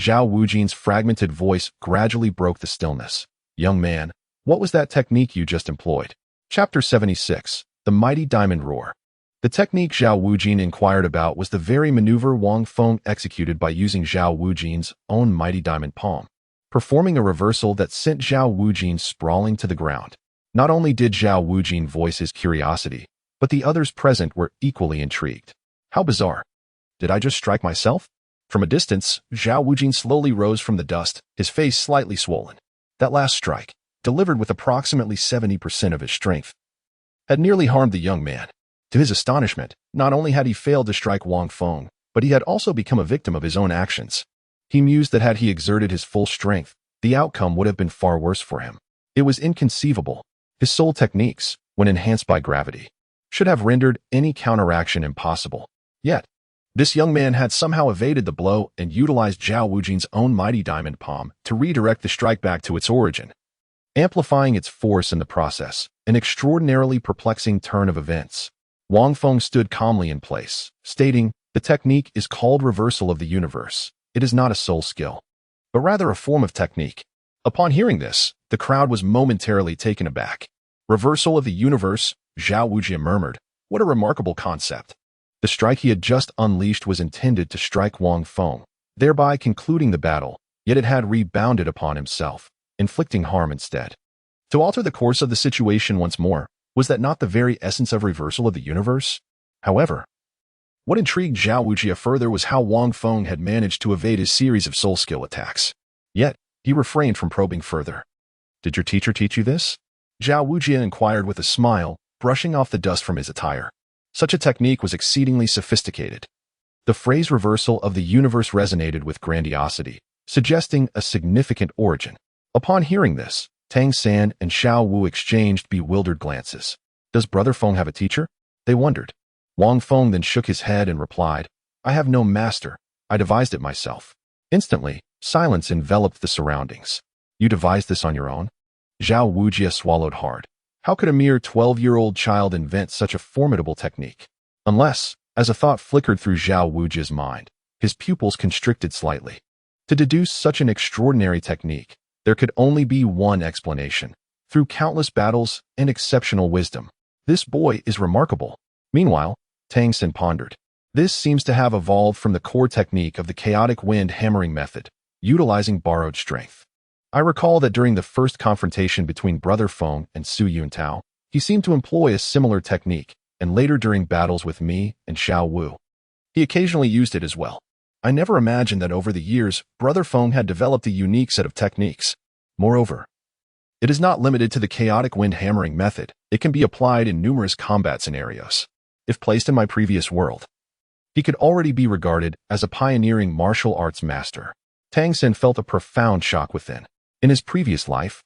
Zhao Wujin's fragmented voice gradually broke the stillness. "Young man, what was that technique you just employed?" Chapter 76, The Mighty Diamond Roar. The technique Zhao Wujin inquired about was the very maneuver Wang Feng executed by using Zhao Wujin's own mighty diamond palm, performing a reversal that sent Zhao Wujin sprawling to the ground. Not only did Zhao Wujin voice his curiosity, but the others present were equally intrigued. How bizarre. Did I just strike myself? From a distance, Zhao Wujin slowly rose from the dust, his face slightly swollen. That last strike, delivered with approximately 70% of his strength, had nearly harmed the young man. To his astonishment, not only had he failed to strike Wang Feng, but he had also become a victim of his own actions. He mused that had he exerted his full strength, the outcome would have been far worse for him. It was inconceivable. His soul techniques, when enhanced by gravity, should have rendered any counteraction impossible. Yet, this young man had somehow evaded the blow and utilized Zhao Wujin's own mighty diamond palm to redirect the strike back to its origin, amplifying its force in the process. An extraordinarily perplexing turn of events. Wang Feng stood calmly in place, stating, "The technique is called Reversal of the Universe. It is not a soul skill, but rather a form of technique." Upon hearing this, the crowd was momentarily taken aback. "Reversal of the Universe," Zhao Wujia murmured. What a remarkable concept. The strike he had just unleashed was intended to strike Wang Feng, thereby concluding the battle, yet it had rebounded upon himself, inflicting harm instead. To alter the course of the situation once more, was that not the very essence of Reversal of the Universe? However, what intrigued Zhao Wujia further was how Wang Feng had managed to evade his series of soul skill attacks. Yet, he refrained from probing further. "Did your teacher teach you this?" Zhao Wujia inquired with a smile, brushing off the dust from his attire. Such a technique was exceedingly sophisticated. The phrase reversal of the universe resonated with grandiosity, suggesting a significant origin. Upon hearing this, Tang San and Xiao Wu exchanged bewildered glances. Does Brother Feng have a teacher? They wondered. Wang Feng then shook his head and replied, I have no master. I devised it myself. Instantly, silence enveloped the surroundings. You devised this on your own? Zhao Wujie swallowed hard. How could a mere 12-year-old child invent such a formidable technique? Unless, as a thought flickered through Zhao Wujie's mind, his pupils constricted slightly. To deduce such an extraordinary technique, there could only be one explanation. Through countless battles and exceptional wisdom, this boy is remarkable. Meanwhile, Tang San pondered. This seems to have evolved from the core technique of the chaotic wind hammering method, utilizing borrowed strength. I recall that during the first confrontation between Brother Feng and Su Yuntao, he seemed to employ a similar technique, and later during battles with me and Xiao Wu, he occasionally used it as well. I never imagined that over the years, Brother Feng had developed a unique set of techniques. Moreover, it is not limited to the chaotic wind hammering method. It can be applied in numerous combat scenarios. If placed in my previous world, he could already be regarded as a pioneering martial arts master. Tang San felt a profound shock within. In his previous life,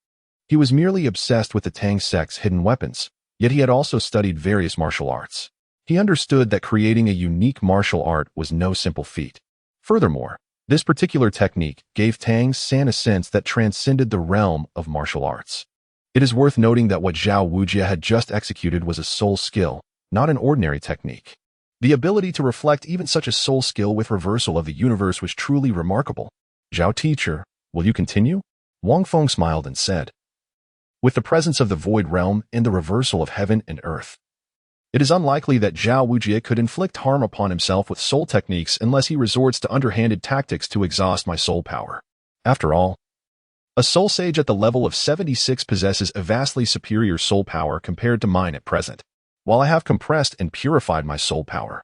he was merely obsessed with the Tang sect's hidden weapons, yet he had also studied various martial arts. He understood that creating a unique martial art was no simple feat. Furthermore, this particular technique gave Tang San a sense that transcended the realm of martial arts. It is worth noting that what Zhao Wujie had just executed was a soul skill, not an ordinary technique. The ability to reflect even such a soul skill with reversal of the universe was truly remarkable. Zhao teacher, will you continue? Wang Feng smiled and said, with the presence of the void realm and the reversal of heaven and earth, it is unlikely that Zhao Wujie could inflict harm upon himself with soul techniques unless he resorts to underhanded tactics to exhaust my soul power. After all, a soul sage at the level of 76 possesses a vastly superior soul power compared to mine at present. While I have compressed and purified my soul power,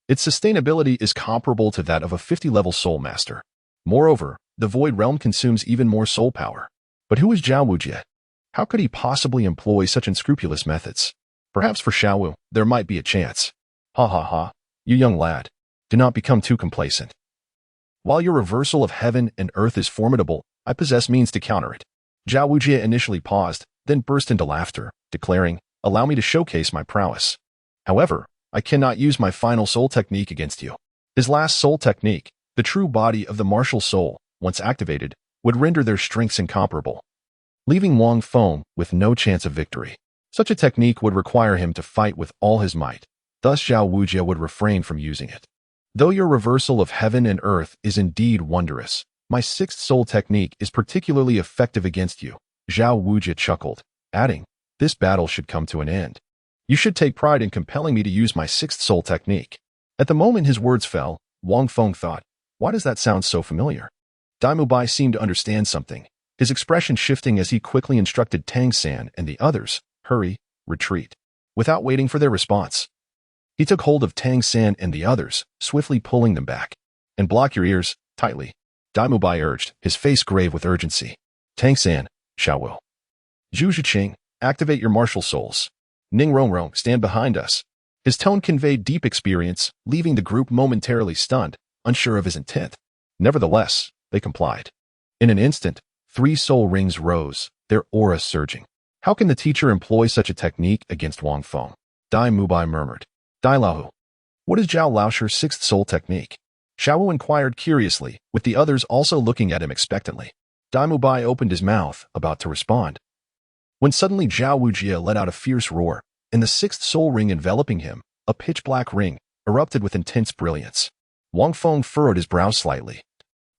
its sustainability is comparable to that of a 50-level soul master. Moreover, the void realm consumes even more soul power. But who is Zhao Wujie? How could he possibly employ such unscrupulous methods? Perhaps for Xiao Wu, there might be a chance. Ha ha ha, you young lad. Do not become too complacent. While your reversal of heaven and earth is formidable, I possess means to counter it. Zhao Wujie initially paused, then burst into laughter, declaring, allow me to showcase my prowess. However, I cannot use my final soul technique against you. His last soul technique, the true body of the martial soul, once activated, would render their strengths incomparable, leaving Wang Feng with no chance of victory. Such a technique would require him to fight with all his might. Thus Zhao Wujie would refrain from using it. Though your reversal of heaven and earth is indeed wondrous, my sixth soul technique is particularly effective against you. Zhao Wujie chuckled, adding, this battle should come to an end. You should take pride in compelling me to use my sixth soul technique. At the moment his words fell, Wang Feng thought, why does that sound so familiar? Daimu Bai seemed to understand something, his expression shifting as he quickly instructed Tang San and the others, hurry, retreat. Without waiting for their response, he took hold of Tang San and the others, swiftly pulling them back. And block your ears, tightly, Daimu Bai urged, his face grave with urgency. Tang San, Xiao Wu. Zhu Zhiqing, activate your martial souls. Ning Rongrong, stand behind us. His tone conveyed deep experience, leaving the group momentarily stunned, unsure of his intent. Nevertheless, they complied. In an instant, 3 soul rings rose, their aura surging. How can the teacher employ such a technique against Wang Feng? Dai Mubai murmured. Dai Lahu. What is Zhao Laosher's sixth soul technique? Xiao Wu inquired curiously, with the others also looking at him expectantly. Dai Mubai opened his mouth, about to respond, when suddenly Zhao Wujie let out a fierce roar, and the sixth soul ring enveloping him, a pitch-black ring, erupted with intense brilliance. Wang Feng furrowed his brow slightly,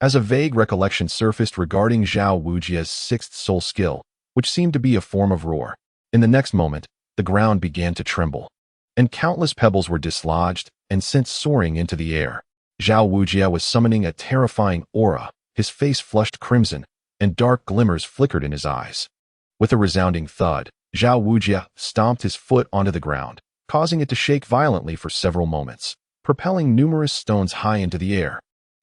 as a vague recollection surfaced regarding Zhao Wujie's sixth soul skill, which seemed to be a form of roar. In the next moment, the ground began to tremble, and countless pebbles were dislodged and sent soaring into the air. Zhao Wujie was summoning a terrifying aura, his face flushed crimson, and dark glimmers flickered in his eyes. With a resounding thud, Zhao Wujie stomped his foot onto the ground, causing it to shake violently for several moments, propelling numerous stones high into the air.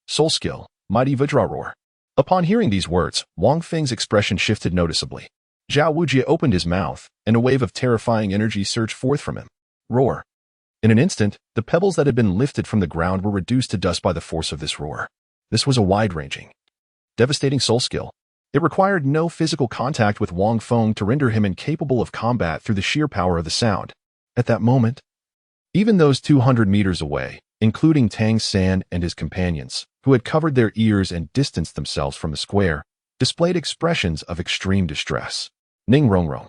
Soul skill, mighty Vajra roar. Upon hearing these words, Wang Feng's expression shifted noticeably. Zhao Wujie opened his mouth, and a wave of terrifying energy surged forth from him. Roar. In an instant, the pebbles that had been lifted from the ground were reduced to dust by the force of this roar. This was a wide-ranging, devastating soul skill. It required no physical contact with Wang Feng to render him incapable of combat through the sheer power of the sound. At that moment, even those 200 meters away, including Tangan and his companions, who had covered their ears and distanced themselves from the square, displayed expressions of extreme distress. Ning Rongrong,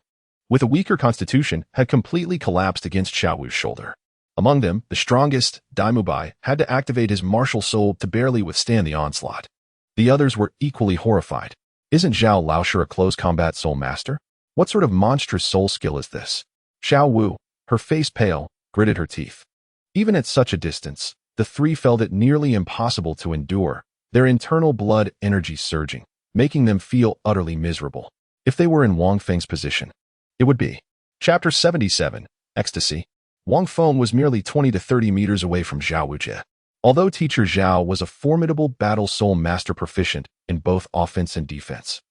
with a weaker constitution, had completely collapsed against Xiao Wu's shoulder. Among them, the strongest, Daimubai, had to activate his martial soul to barely withstand the onslaught. The others were equally horrified. Isn't Zhao Laoshi a close combat soul master? What sort of monstrous soul skill is this? Xiao Wu, her face pale, gritted her teeth. Even at such a distance, the three felt it nearly impossible to endure, their internal blood energy surging, making them feel utterly miserable. If they were in Wang Feng's position, it would be. Chapter 77, Ecstasy. Wang Feng was merely 20 to 30 meters away from Zhao Wujie. Although Teacher Zhao was a formidable battle soul master proficient in both offense and defense,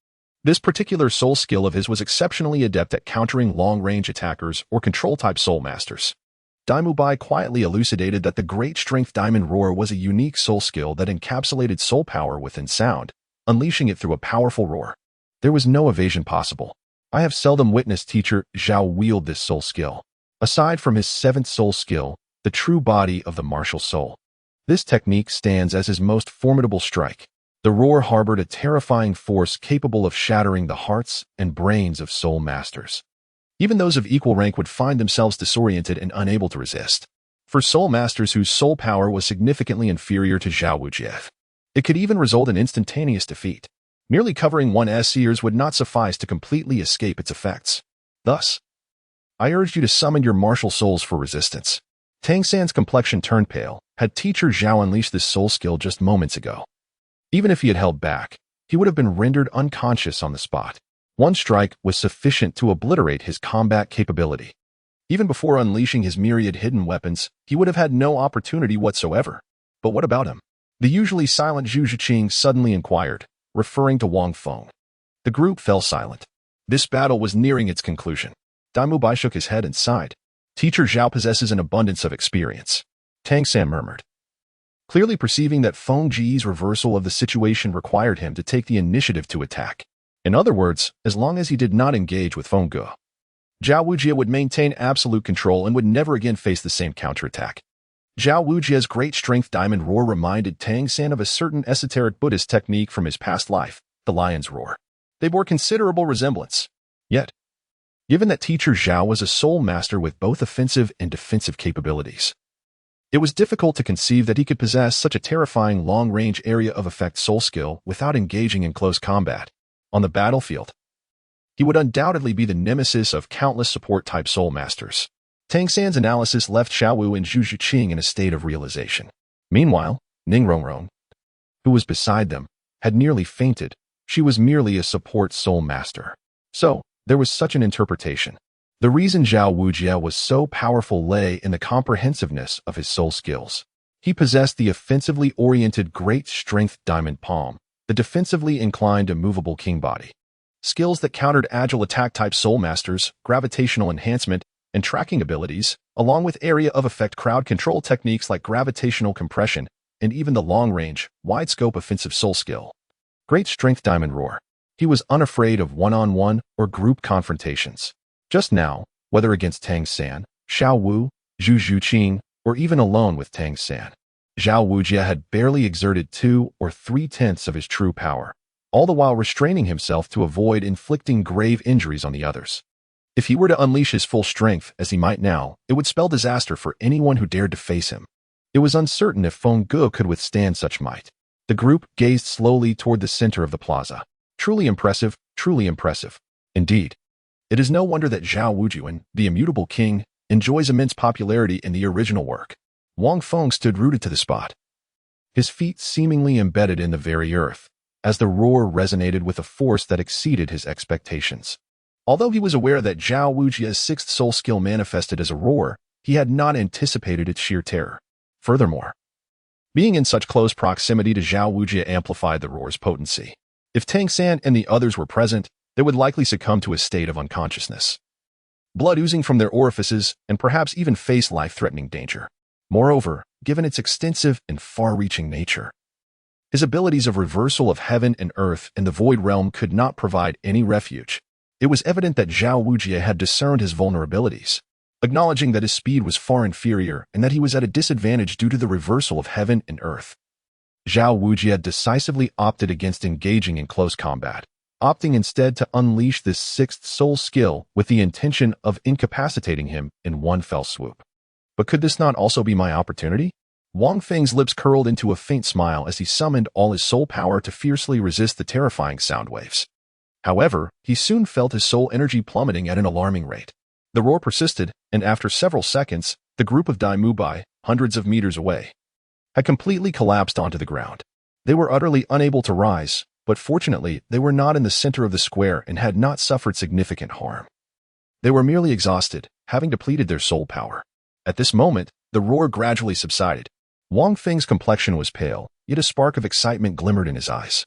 this particular soul skill of his was exceptionally adept at countering long-range attackers or control-type soul masters. Daimubai quietly elucidated that the Great Strength Diamond Roar was a unique soul skill that encapsulated soul power within sound, unleashing it through a powerful roar. There was no evasion possible. I have seldom witnessed Teacher Zhao wield this soul skill. Aside from his seventh soul skill, the true body of the martial soul, this technique stands as his most formidable strike. The roar harbored a terrifying force capable of shattering the hearts and brains of soul masters. Even those of equal rank would find themselves disoriented and unable to resist. For soul masters whose soul power was significantly inferior to Zhao Wujie, it could even result in instantaneous defeat. Merely covering one's ears would not suffice to completely escape its effects. Thus, I urged you to summon your martial souls for resistance. Tangan's complexion turned pale. Had Teacher Zhao unleashed this soul skill just moments ago, even if he had held back, he would have been rendered unconscious on the spot. One strike was sufficient to obliterate his combat capability. Even before unleashing his myriad hidden weapons, he would have had no opportunity whatsoever. But what about him? The usually silent Zhu Zhiqing suddenly inquired, referring to Wang Feng. The group fell silent. This battle was nearing its conclusion. Daimubai shook his head and sighed. Teacher Zhao possesses an abundance of experience, Tangan murmured, clearly perceiving that Feng Ji's reversal of the situation required him to take the initiative to attack. In other words, as long as he did not engage with Feng Ge, Zhao Wujie would maintain absolute control and would never again face the same counterattack. Zhao Wujie's Great Strength Diamond Roar reminded Tangan of a certain esoteric Buddhist technique from his past life, the Lion's Roar. They bore considerable resemblance. Yet, given that Teacher Zhao was a soul master with both offensive and defensive capabilities, it was difficult to conceive that he could possess such a terrifying long-range area of effect soul skill without engaging in close combat. On the battlefield, he would undoubtedly be the nemesis of countless support-type soul masters. Tangan's analysis left Xiao Wu and Zhu Zhiqing in a state of realization. Meanwhile, Ning Rongrong, who was beside them, had nearly fainted. She was merely a support soul master. So, there was such an interpretation. The reason Zhao Wujie was so powerful lay in the comprehensiveness of his soul skills. He possessed the offensively oriented Great Strength Diamond Palm, the defensively inclined immovable King Body. Skills that countered agile attack-type soul masters, gravitational enhancement, and tracking abilities, along with area of effect crowd control techniques like gravitational compression, and even the long-range, wide-scope offensive soul skill. Great Strength Diamond Roar. He was unafraid of one-on-one or group confrontations. Just now, whether against Tangan, Xiao Wu, Zhu Zhiqing, or even alone with Tangan, Zhao Wujie had barely exerted 2 or 3/10 of his true power, all the while restraining himself to avoid inflicting grave injuries on the others. If he were to unleash his full strength, as he might now, it would spell disaster for anyone who dared to face him. It was uncertain if Feng Ge could withstand such might. The group gazed slowly toward the center of the plaza. Truly impressive, truly impressive. Indeed, it is no wonder that Zhao Wujie, the immutable king, enjoys immense popularity in the original work. Wang Feng stood rooted to the spot, his feet seemingly embedded in the very earth, as the roar resonated with a force that exceeded his expectations. Although he was aware that Zhao Wujie's sixth soul skill manifested as a roar, he had not anticipated its sheer terror. Furthermore, being in such close proximity to Zhao Wujie amplified the roar's potency. If Tangan and the others were present, they would likely succumb to a state of unconsciousness. blood oozing from their orifices, and perhaps even face life-threatening danger. Moreover, given its extensive and far-reaching nature, his abilities of reversal of heaven and earth and the void realm could not provide any refuge. It was evident that Zhao Wujie had discerned his vulnerabilities, acknowledging that his speed was far inferior and that he was at a disadvantage due to the reversal of heaven and earth. Zhao Wujie had decisively opted against engaging in close combat, opting instead to unleash this sixth soul skill with the intention of incapacitating him in one fell swoop. But could this not also be my opportunity? Wang Feng's lips curled into a faint smile as he summoned all his soul power to fiercely resist the terrifying sound waves. However, he soon felt his soul energy plummeting at an alarming rate. The roar persisted, and after several seconds, the group of Daimubai, hundreds of meters away, had completely collapsed onto the ground. They were utterly unable to rise, but fortunately, they were not in the center of the square and had not suffered significant harm. They were merely exhausted, having depleted their soul power. At this moment, the roar gradually subsided. Wang Feng's complexion was pale, yet a spark of excitement glimmered in his eyes.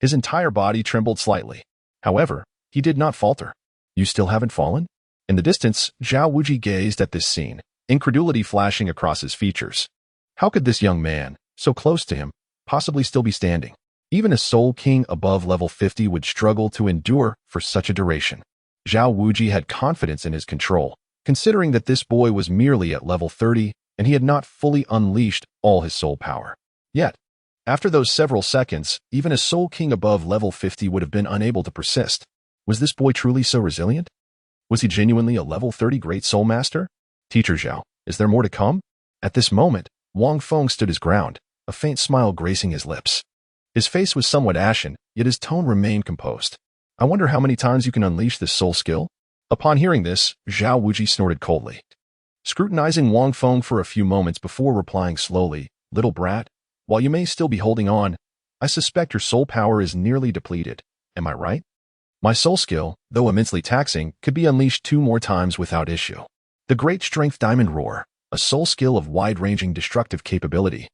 His entire body trembled slightly. However, he did not falter. "You still haven't fallen?" In the distance, Zhao Wujie gazed at this scene, incredulity flashing across his features. How could this young man, so close to him, possibly still be standing? Even a soul king above level 50 would struggle to endure for such a duration. Zhao Wujie had confidence in his control, considering that this boy was merely at level 30 and he had not fully unleashed all his soul power. Yet, after those several seconds, even a soul king above level 50 would have been unable to persist. Was this boy truly so resilient? Was he genuinely a level 30 great soul master? "Teacher Zhao, is there more to come?" At this moment, Wang Feng stood his ground, a faint smile gracing his lips. His face was somewhat ashen, yet his tone remained composed. "I wonder how many times you can unleash this soul skill?" Upon hearing this, Zhao Wujie snorted coldly, scrutinizing Wang Feng for a few moments before replying slowly, "Little brat, while you may still be holding on, I suspect your soul power is nearly depleted. Am I right? My soul skill, though immensely taxing, could be unleashed 2 more times without issue. The Great Strength Diamond Roar, a soul skill of wide-ranging destructive capability,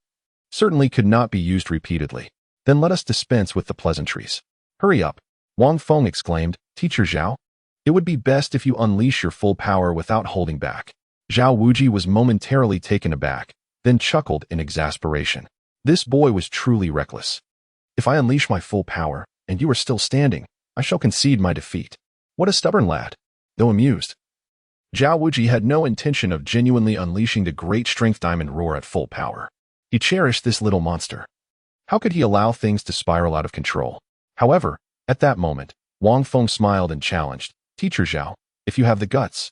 certainly could not be used repeatedly. Then let us dispense with the pleasantries. Hurry up," Wang Feng exclaimed. "Teacher Zhao, it would be best if you unleash your full power without holding back." Zhao Wujie was momentarily taken aback, then chuckled in exasperation. This boy was truly reckless. "If I unleash my full power, and you are still standing, I shall concede my defeat." What a stubborn lad. Though amused, Zhao Wujie had no intention of genuinely unleashing the Great Strength Diamond Roar at full power. He cherished this little monster. How could he allow things to spiral out of control? However, at that moment, Wang Feng smiled and challenged, "Teacher Zhao, if you have the guts,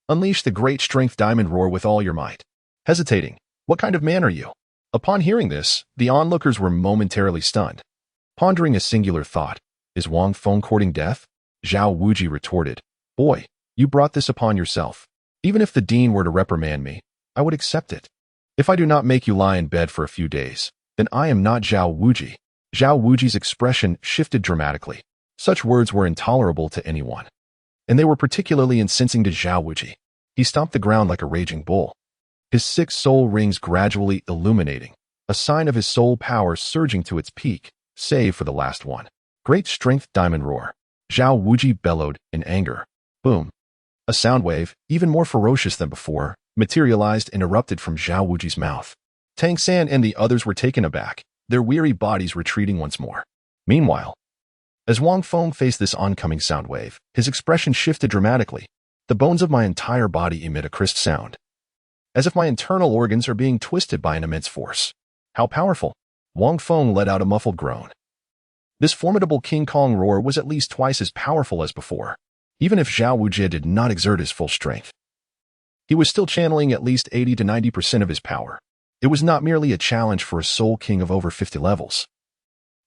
unleash the Great Strength Diamond Roar with all your might." Hesitating, "What kind of man are you?" Upon hearing this, the onlookers were momentarily stunned. Pondering a singular thought, "Is Wang Feng courting death?" Zhao Wujie retorted, "Boy, you brought this upon yourself. Even if the dean were to reprimand me, I would accept it. If I do not make you lie in bed for a few days, then I am not Zhao Wujie." Zhao Wujie's expression shifted dramatically. Such words were intolerable to anyone, and they were particularly incensing to Zhao Wujie. He stomped the ground like a raging bull, his 6 soul rings gradually illuminating, a sign of his soul power surging to its peak, save for the last one. Great Strength Diamond Roar. Zhao Wujie bellowed in anger. Boom. A sound wave, even more ferocious than before, materialized and erupted from Zhao Wujie's mouth. Tang San and the others were taken aback, their weary bodies retreating once more. Meanwhile, as Wang Feng faced this oncoming sound wave, his expression shifted dramatically. "The bones of my entire body emit a crisp sound, as if my internal organs are being twisted by an immense force." How powerful! Wang Feng let out a muffled groan. This formidable King Kong roar was at least twice as powerful as before, even if Zhao Wujie did not exert his full strength. He was still channeling at least 80 to 90% of his power. It was not merely a challenge for a Soul King of over 50 levels.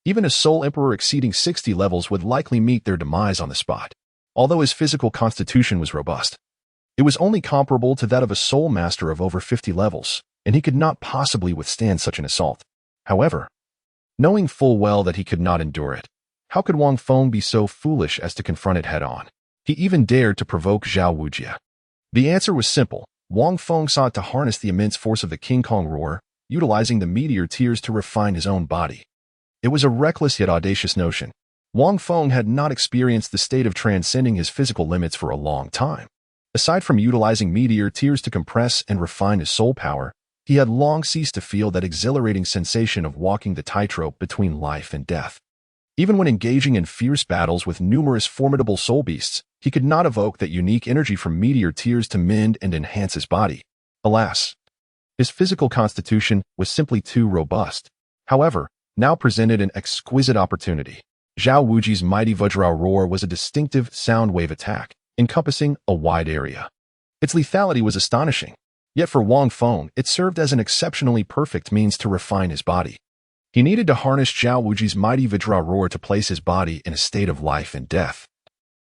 Even a Soul Emperor exceeding 60 levels would likely meet their demise on the spot. Although his physical constitution was robust, it was only comparable to that of a Soul Master of over 50 levels, and he could not possibly withstand such an assault. However, knowing full well that he could not endure it, how could Wang Feng be so foolish as to confront it head-on? He even dared to provoke Zhao Wujie. The answer was simple. Wang Feng sought to harness the immense force of the King Kong roar, utilizing the Meteor Tears to refine his own body. It was a reckless yet audacious notion. Wang Feng had not experienced the state of transcending his physical limits for a long time. Aside from utilizing Meteor Tears to compress and refine his soul power, he had long ceased to feel that exhilarating sensation of walking the tightrope between life and death. Even when engaging in fierce battles with numerous formidable soul beasts, he could not evoke that unique energy from Meteor Tears to mend and enhance his body. Alas, his physical constitution was simply too robust. However, now presented an exquisite opportunity. Zhao Wuji's mighty Vajra roar was a distinctive sound wave attack, encompassing a wide area. Its lethality was astonishing, yet for Wang Feng, it served as an exceptionally perfect means to refine his body. He needed to harness Zhao Wuji's mighty Vajra roar to place his body in a state of life and death,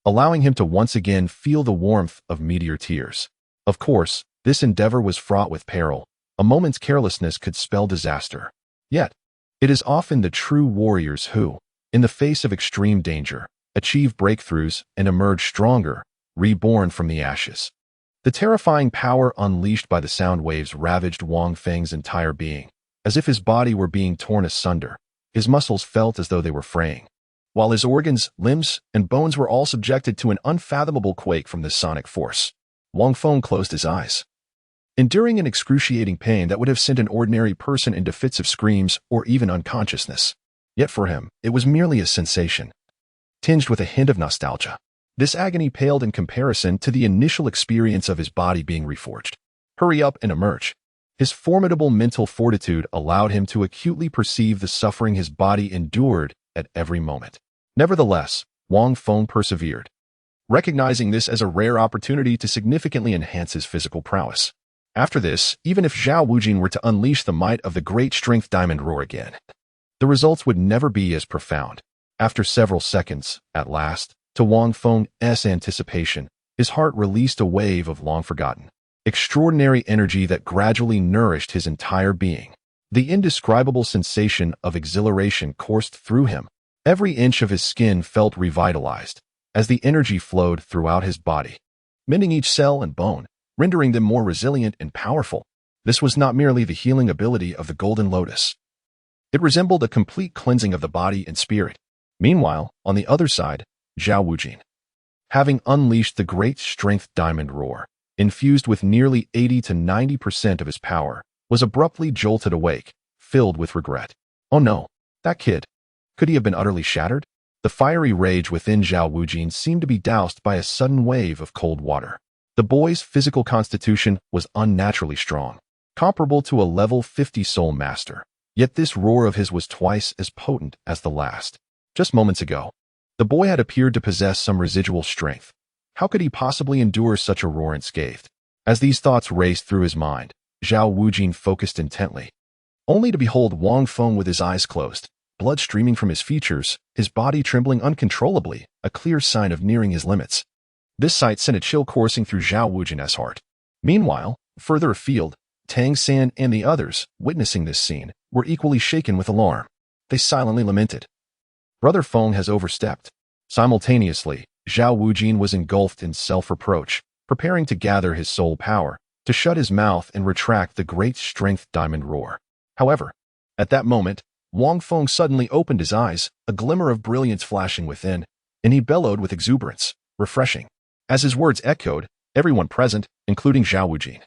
allowing him to once again feel the warmth of Meteor Tears. Of course, this endeavor was fraught with peril. A moment's carelessness could spell disaster. Yet, it is often the true warriors who, in the face of extreme danger, achieve breakthroughs and emerge stronger, reborn from the ashes. The terrifying power unleashed by the sound waves ravaged Wang Feng's entire being. As if his body were being torn asunder, his muscles felt as though they were fraying, while his organs, limbs, and bones were all subjected to an unfathomable quake from this sonic force. Wang Feng closed his eyes, enduring an excruciating pain that would have sent an ordinary person into fits of screams or even unconsciousness. Yet for him, it was merely a sensation, tinged with a hint of nostalgia. This agony paled in comparison to the initial experience of his body being reforged. Hurry up and emerge. His formidable mental fortitude allowed him to acutely perceive the suffering his body endured at every moment. Nevertheless, Wang Feng persevered, recognizing this as a rare opportunity to significantly enhance his physical prowess. After this, even if Zhao Wujin were to unleash the might of the great strength diamond roar again, the results would never be as profound. After several seconds, at last, to Wang Feng's anticipation, his heart released a wave of long-forgotten, extraordinary energy that gradually nourished his entire being. The indescribable sensation of exhilaration coursed through him. Every inch of his skin felt revitalized, as the energy flowed throughout his body, mending each cell and bone, rendering them more resilient and powerful. This was not merely the healing ability of the Golden Lotus. It resembled a complete cleansing of the body and spirit. Meanwhile, on the other side, Zhao Wujin, having unleashed the great strength diamond roar, infused with nearly 80 to 90% of his power, was abruptly jolted awake, filled with regret. Oh no, that kid. Could he have been utterly shattered? The fiery rage within Zhao Wujin seemed to be doused by a sudden wave of cold water. The boy's physical constitution was unnaturally strong, comparable to a level 50 soul master. Yet this roar of his was twice as potent as the last. Just moments ago, the boy had appeared to possess some residual strength. How could he possibly endure such a roar unscathed? As these thoughts raced through his mind, Zhao Wujin focused intently, only to behold Wang Feng with his eyes closed, blood streaming from his features, his body trembling uncontrollably, a clear sign of nearing his limits. This sight sent a chill coursing through Zhao Wujin's heart. Meanwhile, further afield, Tang San and the others, witnessing this scene, were equally shaken with alarm. They silently lamented. Brother Feng has overstepped. Simultaneously, Zhao Wujin was engulfed in self-reproach, preparing to gather his soul power, to shut his mouth and retract the great strength diamond roar. However, at that moment, Wang Feng suddenly opened his eyes, a glimmer of brilliance flashing within, and he bellowed with exuberance, refreshing. As his words echoed, everyone present, including Zhao Wujin,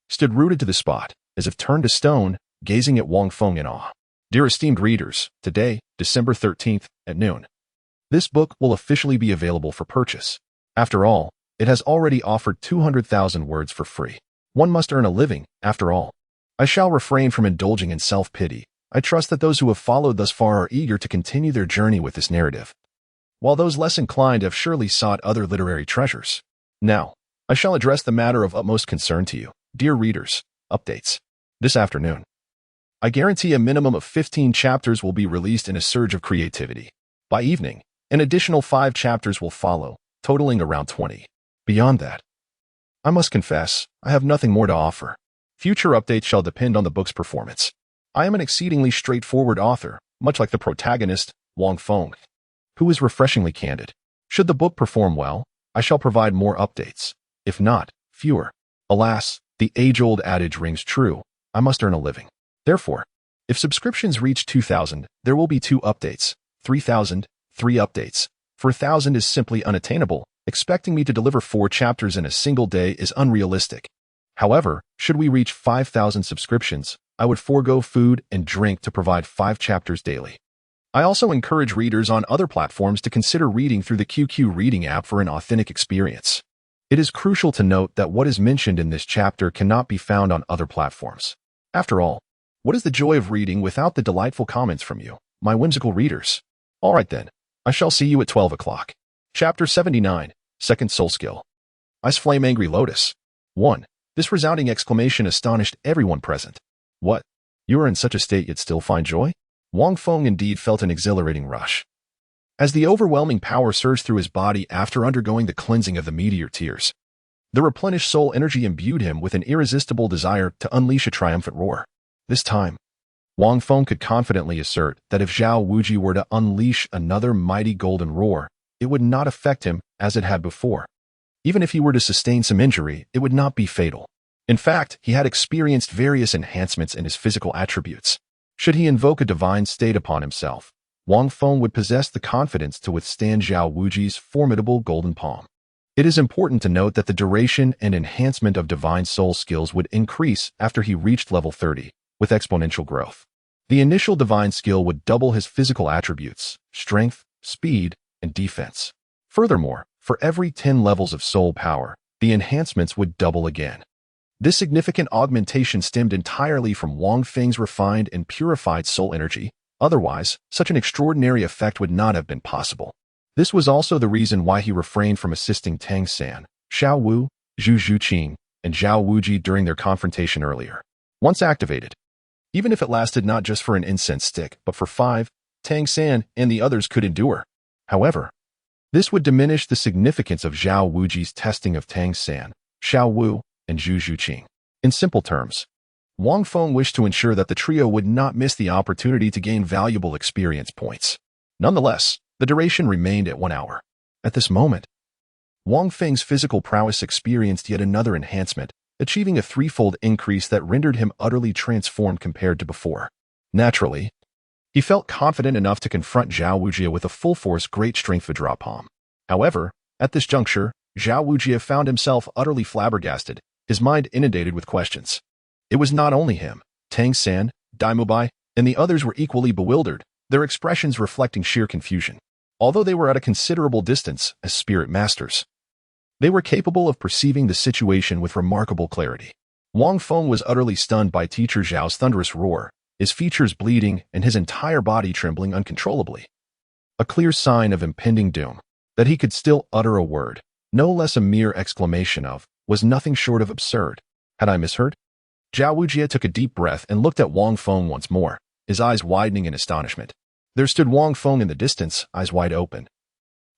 stood rooted to the spot, as if turned to stone, gazing at Wang Feng in awe. Dear esteemed readers, today, December 13th, at noon, this book will officially be available for purchase. After all, it has already offered 200,000 words for free. One must earn a living, after all. I shall refrain from indulging in self-pity. I trust that those who have followed thus far are eager to continue their journey with this narrative, while those less inclined have surely sought other literary treasures. Now, I shall address the matter of utmost concern to you, dear readers. Updates. This afternoon, I guarantee a minimum of 15 chapters will be released in a surge of creativity. By evening, an additional 5 chapters will follow, totaling around 20. Beyond that, I must confess, I have nothing more to offer. Future updates shall depend on the book's performance. I am an exceedingly straightforward author, much like the protagonist, Wang Feng, who is refreshingly candid. Should the book perform well, I shall provide more updates. If not, fewer. Alas, the age-old adage rings true. I must earn a living. Therefore, if subscriptions reach 2,000, there will be 2 updates. 3,000, 3 updates. 4,000 is simply unattainable. Expecting me to deliver 4 chapters in a single day is unrealistic. However, should we reach 5,000 subscriptions, I would forego food and drink to provide 5 chapters daily. I also encourage readers on other platforms to consider reading through the QQ Reading app for an authentic experience. It is crucial to note that what is mentioned in this chapter cannot be found on other platforms. After all, what is the joy of reading without the delightful comments from you, my whimsical readers? Alright then, I shall see you at 12 o'clock. Chapter 79, Second Soul Skill. Ice Flame Angry Lotus. 1. This resounding exclamation astonished everyone present. What? You are in such a state yet still find joy? Wang Feng indeed felt an exhilarating rush. As the overwhelming power surged through his body after undergoing the cleansing of the Meteor Tears, the replenished soul energy imbued him with an irresistible desire to unleash a triumphant roar. This time, Wang Feng could confidently assert that if Zhao Wuji were to unleash another mighty golden roar, it would not affect him as it had before. Even if he were to sustain some injury, it would not be fatal. In fact, he had experienced various enhancements in his physical attributes. Should he invoke a divine state upon himself, Wang Feng would possess the confidence to withstand Zhao Wuji's formidable golden palm. It is important to note that the duration and enhancement of divine soul skills would increase after he reached level 30, with exponential growth. The initial divine skill would double his physical attributes, strength, speed, and defense. Furthermore, for every 10 levels of soul power, the enhancements would double again. This significant augmentation stemmed entirely from Wang Feng's refined and purified soul energy. Otherwise, such an extraordinary effect would not have been possible. This was also the reason why he refrained from assisting Tang San, Xiao Wu, Zhu Zhuqing, and Zhao Wuji during their confrontation earlier. Once activated, even if it lasted not just for an incense stick, but for 5, Tang San and the others could endure. However, this would diminish the significance of Zhao Wuji's testing of Tang San, Xiao Wu, and Zhu Zhuqing. In simple terms, Wang Feng wished to ensure that the trio would not miss the opportunity to gain valuable experience points. Nonetheless, the duration remained at 1 hour. At this moment, Wang Feng's physical prowess experienced yet another enhancement, achieving a 3-fold increase that rendered him utterly transformed compared to before. Naturally, he felt confident enough to confront Zhao Wujia with a full-force great strength Vajra palm. However, at this juncture, Zhao Wujia found himself utterly flabbergasted, his mind inundated with questions. It was not only him. Tang San, Daimubai, and the others were equally bewildered, their expressions reflecting sheer confusion. Although they were at a considerable distance as spirit masters, they were capable of perceiving the situation with remarkable clarity. Wang Feng was utterly stunned by Teacher Zhao's thunderous roar, his features bleeding and his entire body trembling uncontrollably. A clear sign of impending doom. That he could still utter a word, no less a mere exclamation of, was nothing short of absurd. Had I misheard? Zhao Wujia took a deep breath and looked at Wang Feng once more, his eyes widening in astonishment. There stood Wang Feng in the distance, eyes wide open,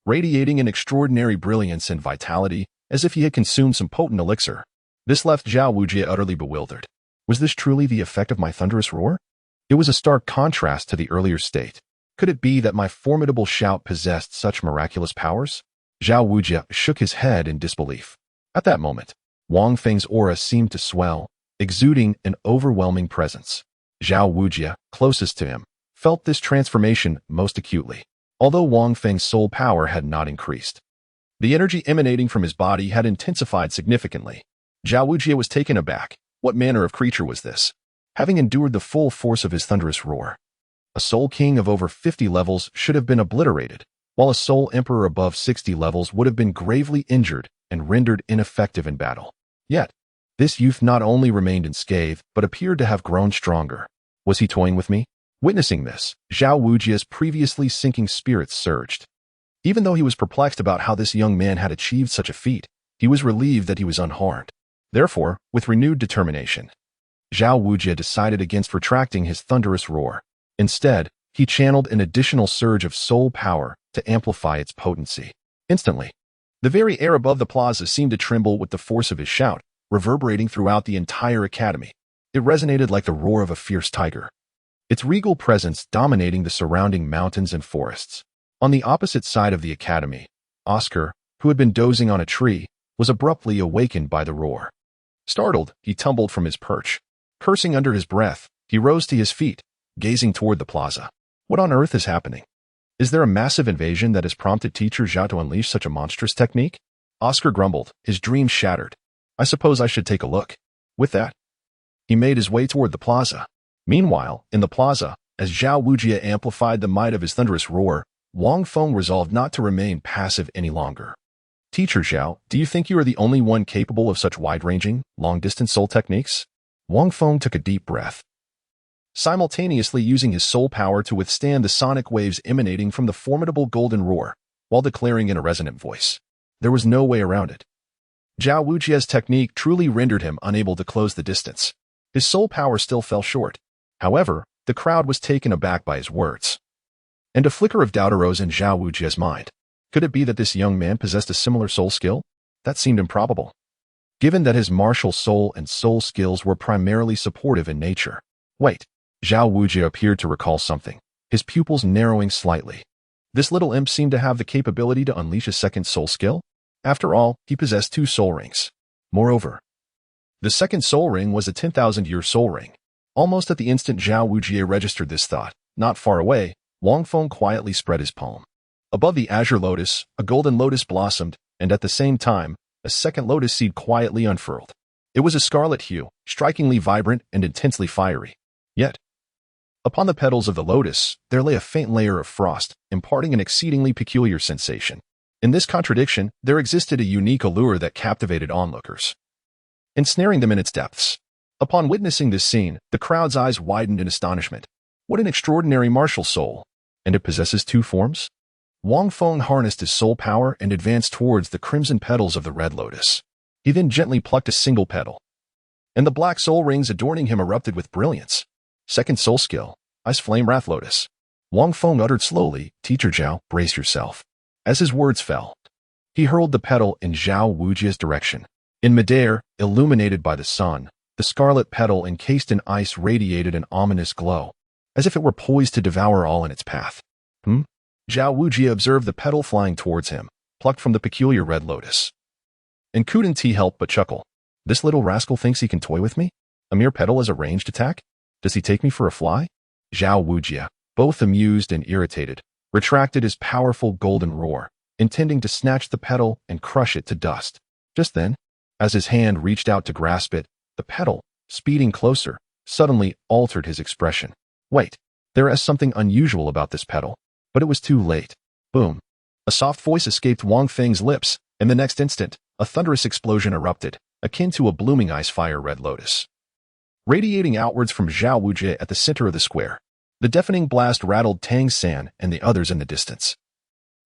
radiating an extraordinary brilliance and vitality, as if he had consumed some potent elixir. This left Zhao Wujia utterly bewildered. Was this truly the effect of my thunderous roar? It was a stark contrast to the earlier state. Could it be that my formidable shout possessed such miraculous powers? Zhao Wujia shook his head in disbelief. At that moment, Wang Feng's aura seemed to swell, exuding an overwhelming presence. Zhao Wujia, closest to him, felt this transformation most acutely, although Wang Feng's soul power had not increased. The energy emanating from his body had intensified significantly. Zhao Wujia was taken aback. What manner of creature was this? Having endured the full force of his thunderous roar, a soul king of over 50 levels should have been obliterated, while a soul emperor above 60 levels would have been gravely injured and rendered ineffective in battle. Yet, this youth not only remained unscathed, but appeared to have grown stronger. Was he toying with me? Witnessing this, Zhao Wujia's previously sinking spirits surged. Even though he was perplexed about how this young man had achieved such a feat, he was relieved that he was unharmed. Therefore, with renewed determination, Zhao Wujia decided against retracting his thunderous roar. Instead, he channeled an additional surge of soul power to amplify its potency. Instantly, the very air above the plaza seemed to tremble with the force of his shout, reverberating throughout the entire academy. It resonated like the roar of a fierce tiger, its regal presence dominating the surrounding mountains and forests. On the opposite side of the academy, Oscar, who had been dozing on a tree, was abruptly awakened by the roar. Startled, he tumbled from his perch. Cursing under his breath, he rose to his feet, gazing toward the plaza. What on earth is happening? Is there a massive invasion that has prompted Teacher Zhao to unleash such a monstrous technique? Oscar grumbled, his dream shattered. I suppose I should take a look. With that, he made his way toward the plaza. Meanwhile, in the plaza, as Zhao Wujie amplified the might of his thunderous roar, Wang Feng resolved not to remain passive any longer. Teacher Zhao, do you think you are the only one capable of such wide-ranging, long-distance soul techniques? Wang Feng took a deep breath, simultaneously using his soul power to withstand the sonic waves emanating from the formidable golden roar, while declaring in a resonant voice. There was no way around it. Zhao Wujie's technique truly rendered him unable to close the distance. His soul power still fell short. However, the crowd was taken aback by his words. And a flicker of doubt arose in Zhao Wujie's mind. Could it be that this young man possessed a similar soul skill? That seemed improbable, given that his martial soul and soul skills were primarily supportive in nature. Wait. Zhao Wujie appeared to recall something, his pupils narrowing slightly. This little imp seemed to have the capability to unleash a second soul skill. After all, he possessed 2 soul rings. Moreover, the second soul ring was a 10,000-year soul ring. Almost at the instant Zhao Wujie registered this thought, not far away, Wang Feng quietly spread his palm. Above the azure lotus, a golden lotus blossomed, and at the same time, a second lotus seed quietly unfurled. It was a scarlet hue, strikingly vibrant and intensely fiery. Yet, upon the petals of the lotus, there lay a faint layer of frost, imparting an exceedingly peculiar sensation. In this contradiction, there existed a unique allure that captivated onlookers, ensnaring them in its depths. Upon witnessing this scene, the crowd's eyes widened in astonishment. What an extraordinary martial soul! And it possesses 2 forms? Wang Feng harnessed his soul power and advanced towards the crimson petals of the red lotus. He then gently plucked a single petal, and the black soul rings adorning him erupted with brilliance. Second soul skill, Ice Flame Wrath Lotus. Wang Feng uttered slowly, Teacher Zhao, brace yourself. As his words fell, he hurled the petal in Zhao Wujie's direction. In midair, illuminated by the sun, the scarlet petal encased in ice radiated an ominous glow, as if it were poised to devour all in its path. Zhao Wujie observed the petal flying towards him, plucked from the peculiar red lotus. And couldn't he help but chuckle. This little rascal thinks he can toy with me? A mere petal as a ranged attack? Does he take me for a fly? Zhao Wujie, both amused and irritated, retracted his powerful golden roar, intending to snatch the petal and crush it to dust. Just then, as his hand reached out to grasp it, the petal, speeding closer, suddenly altered his expression. Wait, there is something unusual about this petal. But it was too late. Boom. A soft voice escaped Wang Feng's lips, and the next instant, a thunderous explosion erupted, akin to a blooming ice fire red lotus, radiating outwards from Zhao Wujie at the center of the square. The deafening blast rattled Tangan and the others in the distance,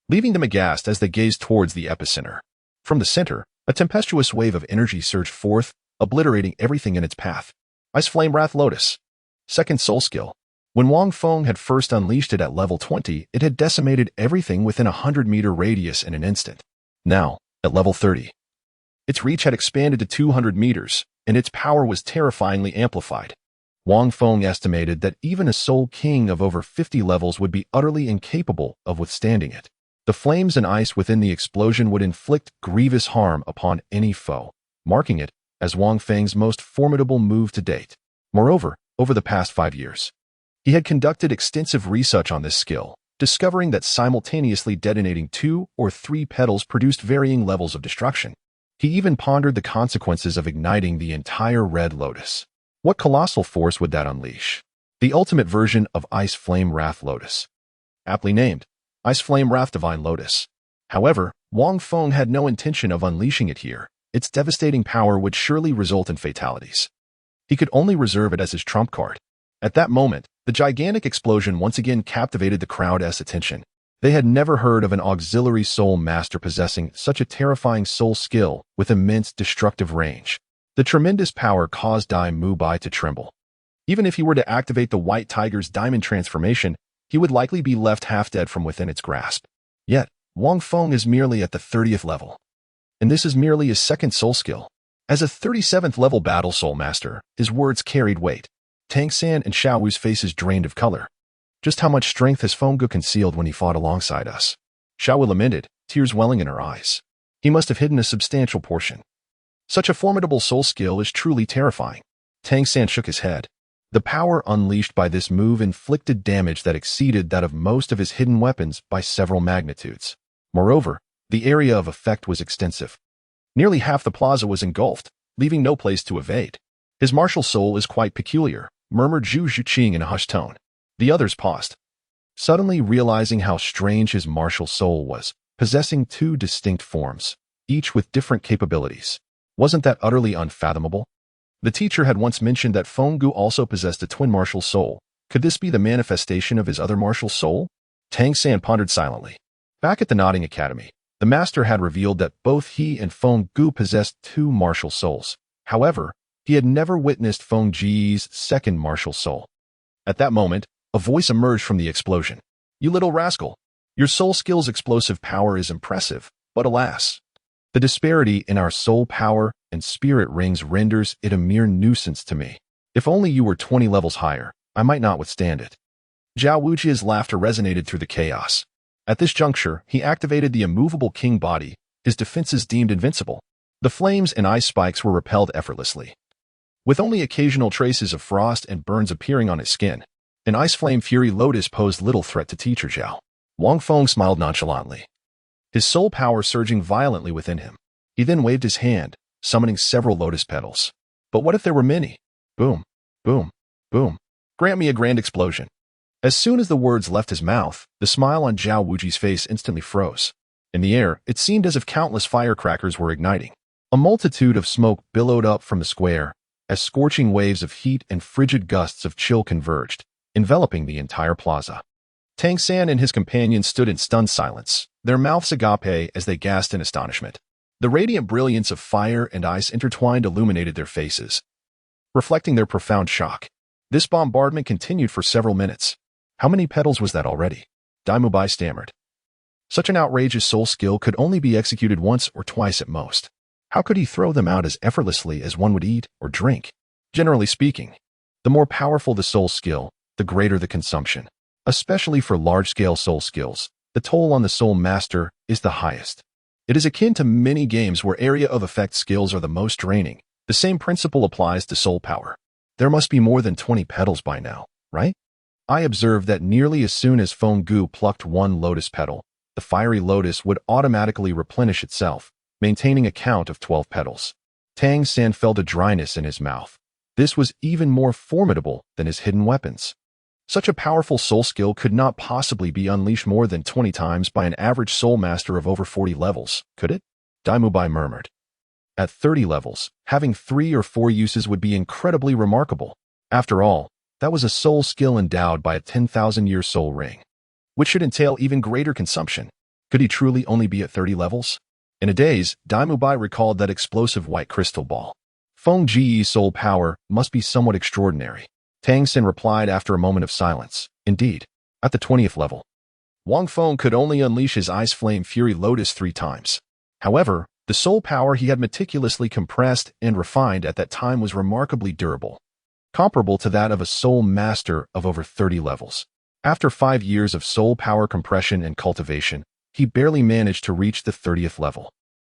leaving them aghast as they gazed towards the epicenter. From the center, a tempestuous wave of energy surged forth, obliterating everything in its path. Ice Flame Wrath Lotus. Second soul skill. When Wang Feng had first unleashed it at level 20, it had decimated everything within a 100-meter radius in an instant. Now, at level 30, its reach had expanded to 200 meters, and its power was terrifyingly amplified. Wang Feng estimated that even a soul king of over 50 levels would be utterly incapable of withstanding it. The flames and ice within the explosion would inflict grievous harm upon any foe, marking it as Wang Feng's most formidable move to date. Moreover, over the past 5 years, he had conducted extensive research on this skill, discovering that simultaneously detonating 2 or 3 petals produced varying levels of destruction. He even pondered the consequences of igniting the entire red lotus. What colossal force would that unleash? The ultimate version of Ice Flame Wrath Lotus, aptly named Ice Flame Wrath Divine Lotus. However, Wang Feng had no intention of unleashing it here. Its devastating power would surely result in fatalities. He could only reserve it as his trump card. At that moment, the gigantic explosion once again captivated the crowd's attention. They had never heard of an auxiliary soul master possessing such a terrifying soul skill with immense destructive range. The tremendous power caused Dai Mubai to tremble. Even if he were to activate the White Tiger's diamond transformation, he would likely be left half dead from within its grasp. Yet, Wang Feng is merely at the 30th level, and this is merely his second soul skill. As a 37th level battle soul master, his words carried weight. Tangan and Xiaowu's faces drained of color. Just how much strength has Fenggu concealed when he fought alongside us? Xiaowu lamented, tears welling in her eyes. He must have hidden a substantial portion. Such a formidable soul skill is truly terrifying. Tangan shook his head. The power unleashed by this move inflicted damage that exceeded that of most of his hidden weapons by several magnitudes. Moreover, the area of effect was extensive. Nearly half the plaza was engulfed, leaving no place to evade. His martial soul is quite peculiar, murmured Zhu Zhuqing in a hushed tone. The others paused, suddenly realizing how strange his martial soul was, possessing two distinct forms, each with different capabilities. Wasn't that utterly unfathomable? The teacher had once mentioned that Feng also possessed a twin martial soul. Could this be the manifestation of his other martial soul? Tang San pondered silently. Back at the Nodding Academy, the master had revealed that both he and Feng possessed two martial souls. However, he had never witnessed Feng Ji's second martial soul. At that moment, a voice emerged from the explosion. You little rascal! Your soul skill's explosive power is impressive, but alas, the disparity in our soul power and spirit rings renders it a mere nuisance to me. If only you were 20 levels higher, I might not withstand it. Zhao Wuji's laughter resonated through the chaos. At this juncture, he activated the immovable king body, his defenses deemed invincible. The flames and ice spikes were repelled effortlessly. With only occasional traces of frost and burns appearing on his skin, an ice flame fury lotus posed little threat to Teacher Zhao. Wang Feng smiled nonchalantly, his soul power surging violently within him. He then waved his hand, summoning several lotus petals. But what if there were many? Boom, boom, boom. Grant me a grand explosion. As soon as the words left his mouth, the smile on Zhao Wuji's face instantly froze. In the air, it seemed as if countless firecrackers were igniting. A multitude of smoke billowed up from the square, as scorching waves of heat and frigid gusts of chill converged, enveloping the entire plaza. Tang San and his companions stood in stunned silence, their mouths agape as they gasped in astonishment. The radiant brilliance of fire and ice intertwined illuminated their faces, reflecting their profound shock. This bombardment continued for several minutes. How many petals was that already? Daimubai stammered. Such an outrageous soul skill could only be executed once or twice at most. How could he throw them out as effortlessly as one would eat or drink? Generally speaking, the more powerful the soul skill, the greater the consumption. Especially for large-scale soul skills, the toll on the soul master is the highest. It is akin to many games where area of effect skills are the most draining. The same principle applies to soul power. There must be more than 20 petals by now, right? I observed that nearly as soon as Feng plucked one lotus petal, the fiery lotus would automatically replenish itself, maintaining a count of 12 petals. Tang San felt a dryness in his mouth. This was even more formidable than his hidden weapons. Such a powerful soul skill could not possibly be unleashed more than 20 times by an average soul master of over 40 levels, could it? Daimubai murmured. At 30 levels, having 3 or 4 uses would be incredibly remarkable. After all, that was a soul skill endowed by a 10,000-year soul ring, which should entail even greater consumption. Could he truly only be at 30 levels? In a daze, Daimubai recalled that explosive white crystal ball. Feng Ji's soul power must be somewhat extraordinary. Tang San replied after a moment of silence. Indeed, at the 20th level, Wang Feng could only unleash his Ice Flame Fury Lotus 3 times. However, the soul power he had meticulously compressed and refined at that time was remarkably durable, comparable to that of a soul master of over 30 levels. After 5 years of soul power compression and cultivation, he barely managed to reach the 30th level.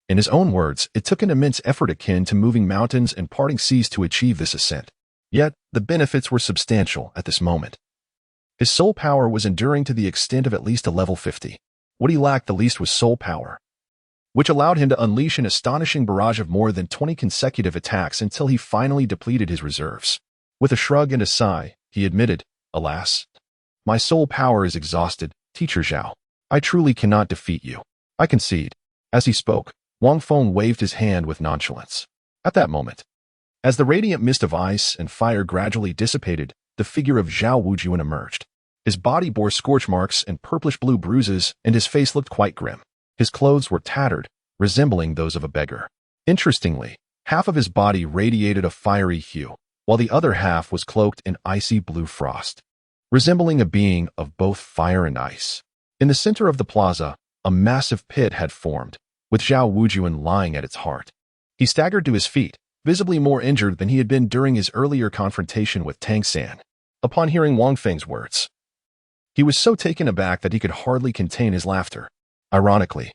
In his own words, it took an immense effort akin to moving mountains and parting seas to achieve this ascent. Yet, the benefits were substantial at this moment. His soul power was enduring to the extent of at least a level 50. What he lacked the least was soul power, which allowed him to unleash an astonishing barrage of more than 20 consecutive attacks until he finally depleted his reserves. With a shrug and a sigh, he admitted, "Alas, my soul power is exhausted, Teacher Zhao. I truly cannot defeat you. I concede." As he spoke, Wang Feng waved his hand with nonchalance. At that moment, as the radiant mist of ice and fire gradually dissipated, the figure of Zhao Wujian emerged. His body bore scorch marks and purplish-blue bruises, and his face looked quite grim. His clothes were tattered, resembling those of a beggar. Interestingly, half of his body radiated a fiery hue, while the other half was cloaked in icy blue frost, resembling a being of both fire and ice. In the center of the plaza, a massive pit had formed, with Zhao Wujian lying at its heart. He staggered to his feet, visibly more injured than he had been during his earlier confrontation with Tang San. Upon hearing Wang Feng's words, he was so taken aback that he could hardly contain his laughter. Ironically,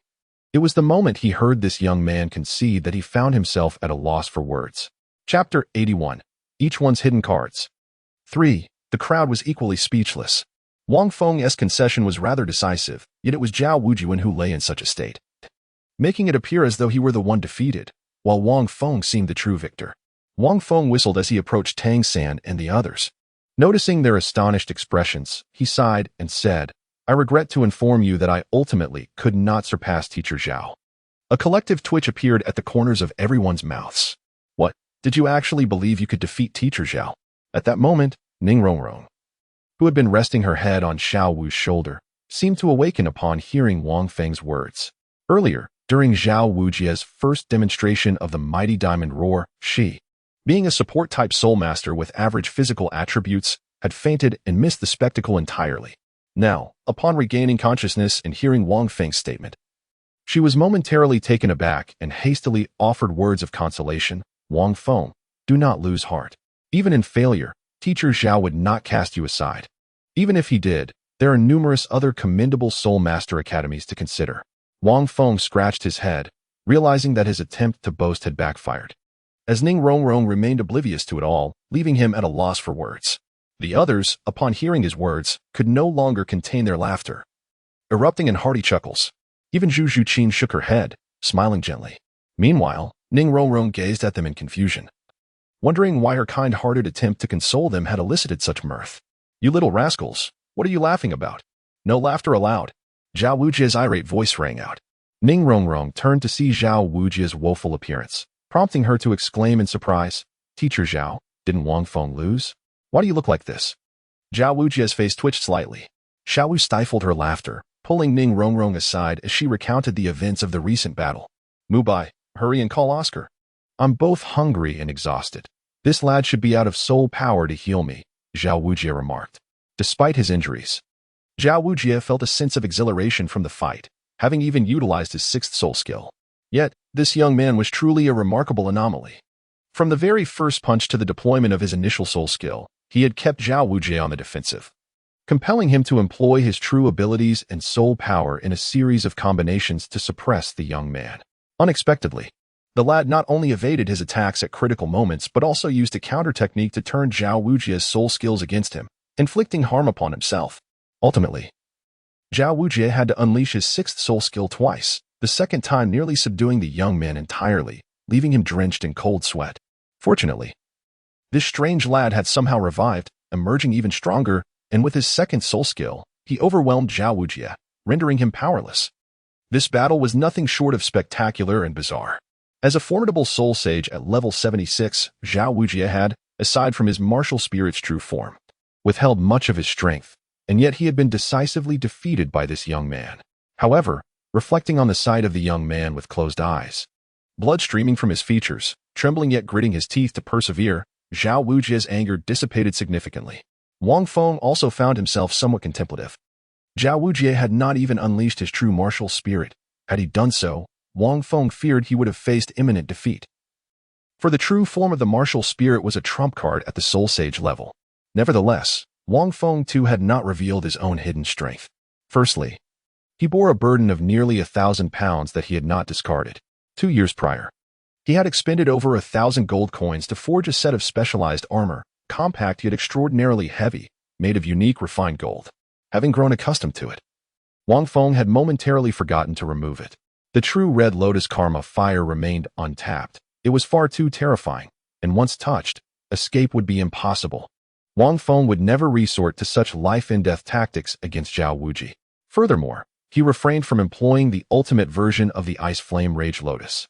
it was the moment he heard this young man concede that he found himself at a loss for words. Chapter 81. Each one's hidden cards. 3. The crowd was equally speechless. Wang Feng's concession was rather decisive, yet it was Zhao Wujian who lay in such a state, making it appear as though he were the one defeated, while Wang Feng seemed the true victor. Wang Feng whistled as he approached Tang San and the others. Noticing their astonished expressions, he sighed and said, "I regret to inform you that I ultimately could not surpass Teacher Zhao." A collective twitch appeared at the corners of everyone's mouths. What? Did you actually believe you could defeat Teacher Zhao? At that moment, Ning Rongrong, who had been resting her head on Xiao Wu's shoulder, seemed to awaken upon hearing Wang Feng's words. Earlier, during Zhao Wujia's first demonstration of the mighty diamond roar, she, being a support-type soul master with average physical attributes, had fainted and missed the spectacle entirely. Now, upon regaining consciousness and hearing Wang Feng's statement, she was momentarily taken aback and hastily offered words of consolation. "Wang Feng, do not lose heart. Even in failure, Teacher Zhao would not cast you aside. Even if he did, there are numerous other commendable soul master academies to consider." Wang Feng scratched his head, realizing that his attempt to boast had backfired, as Ning Rongrong remained oblivious to it all, leaving him at a loss for words. The others, upon hearing his words, could no longer contain their laughter, erupting in hearty chuckles. Even Zhu Zhuqin shook her head, smiling gently. Meanwhile, Ning Rongrong gazed at them in confusion, wondering why her kind-hearted attempt to console them had elicited such mirth. "You little rascals, what are you laughing about?" No laughter allowed. Zhao Wujia's irate voice rang out. Ning Rongrong turned to see Zhao Wujia's woeful appearance, prompting her to exclaim in surprise, "Teacher Zhao, didn't Wang Feng lose? Why do you look like this?" Zhao Wujia's face twitched slightly. Xiao Wu stifled her laughter, pulling Ning Rongrong aside as she recounted the events of the recent battle. "Mubai, hurry and call Oscar. I'm both hungry and exhausted. This lad should be out of soul power to heal me," Zhao Wujia remarked. Despite his injuries, Zhao Wujia felt a sense of exhilaration from the fight, having even utilized his sixth soul skill. Yet, this young man was truly a remarkable anomaly. From the very first punch to the deployment of his initial soul skill, he had kept Zhao Wujia on the defensive, compelling him to employ his true abilities and soul power in a series of combinations to suppress the young man. Unexpectedly, the lad not only evaded his attacks at critical moments but also used a counter technique to turn Zhao Wujia's soul skills against him, inflicting harm upon himself. Ultimately, Zhao Wujia had to unleash his sixth soul skill twice, the second time nearly subduing the young man entirely, leaving him drenched in cold sweat. Fortunately, this strange lad had somehow revived, emerging even stronger, and with his second soul skill, he overwhelmed Zhao Wujia, rendering him powerless. This battle was nothing short of spectacular and bizarre. As a formidable soul sage at level 76, Zhao Wujia had, aside from his martial spirit's true form, withheld much of his strength, and yet he had been decisively defeated by this young man. However, reflecting on the sight of the young man with closed eyes, blood streaming from his features, trembling yet gritting his teeth to persevere, Zhao Wujia's anger dissipated significantly. Wang Feng also found himself somewhat contemplative. Zhao Wujia had not even unleashed his true martial spirit. Had he done so, Wang Feng feared he would have faced imminent defeat. For the true form of the martial spirit was a trump card at the soul sage level. Nevertheless, Wang Feng too had not revealed his own hidden strength. Firstly, he bore a burden of nearly 1,000 pounds that he had not discarded. 2 years prior, he had expended over 1,000 gold coins to forge a set of specialized armor, compact yet extraordinarily heavy, made of unique refined gold. Having grown accustomed to it, Wang Feng had momentarily forgotten to remove it. The true Red Lotus Karma fire remained untapped. It was far too terrifying, and once touched, escape would be impossible. Wang Feng would never resort to such life-and-death tactics against Zhao Wuji. Furthermore, he refrained from employing the ultimate version of the Ice Flame Rage Lotus,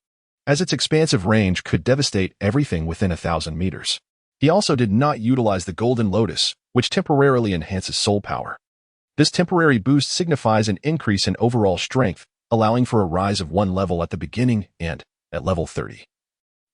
as its expansive range could devastate everything within 1,000 meters. He also did not utilize the Golden Lotus, which temporarily enhances soul power. This temporary boost signifies an increase in overall strength, allowing for a rise of 1 level at the beginning and, at level 30,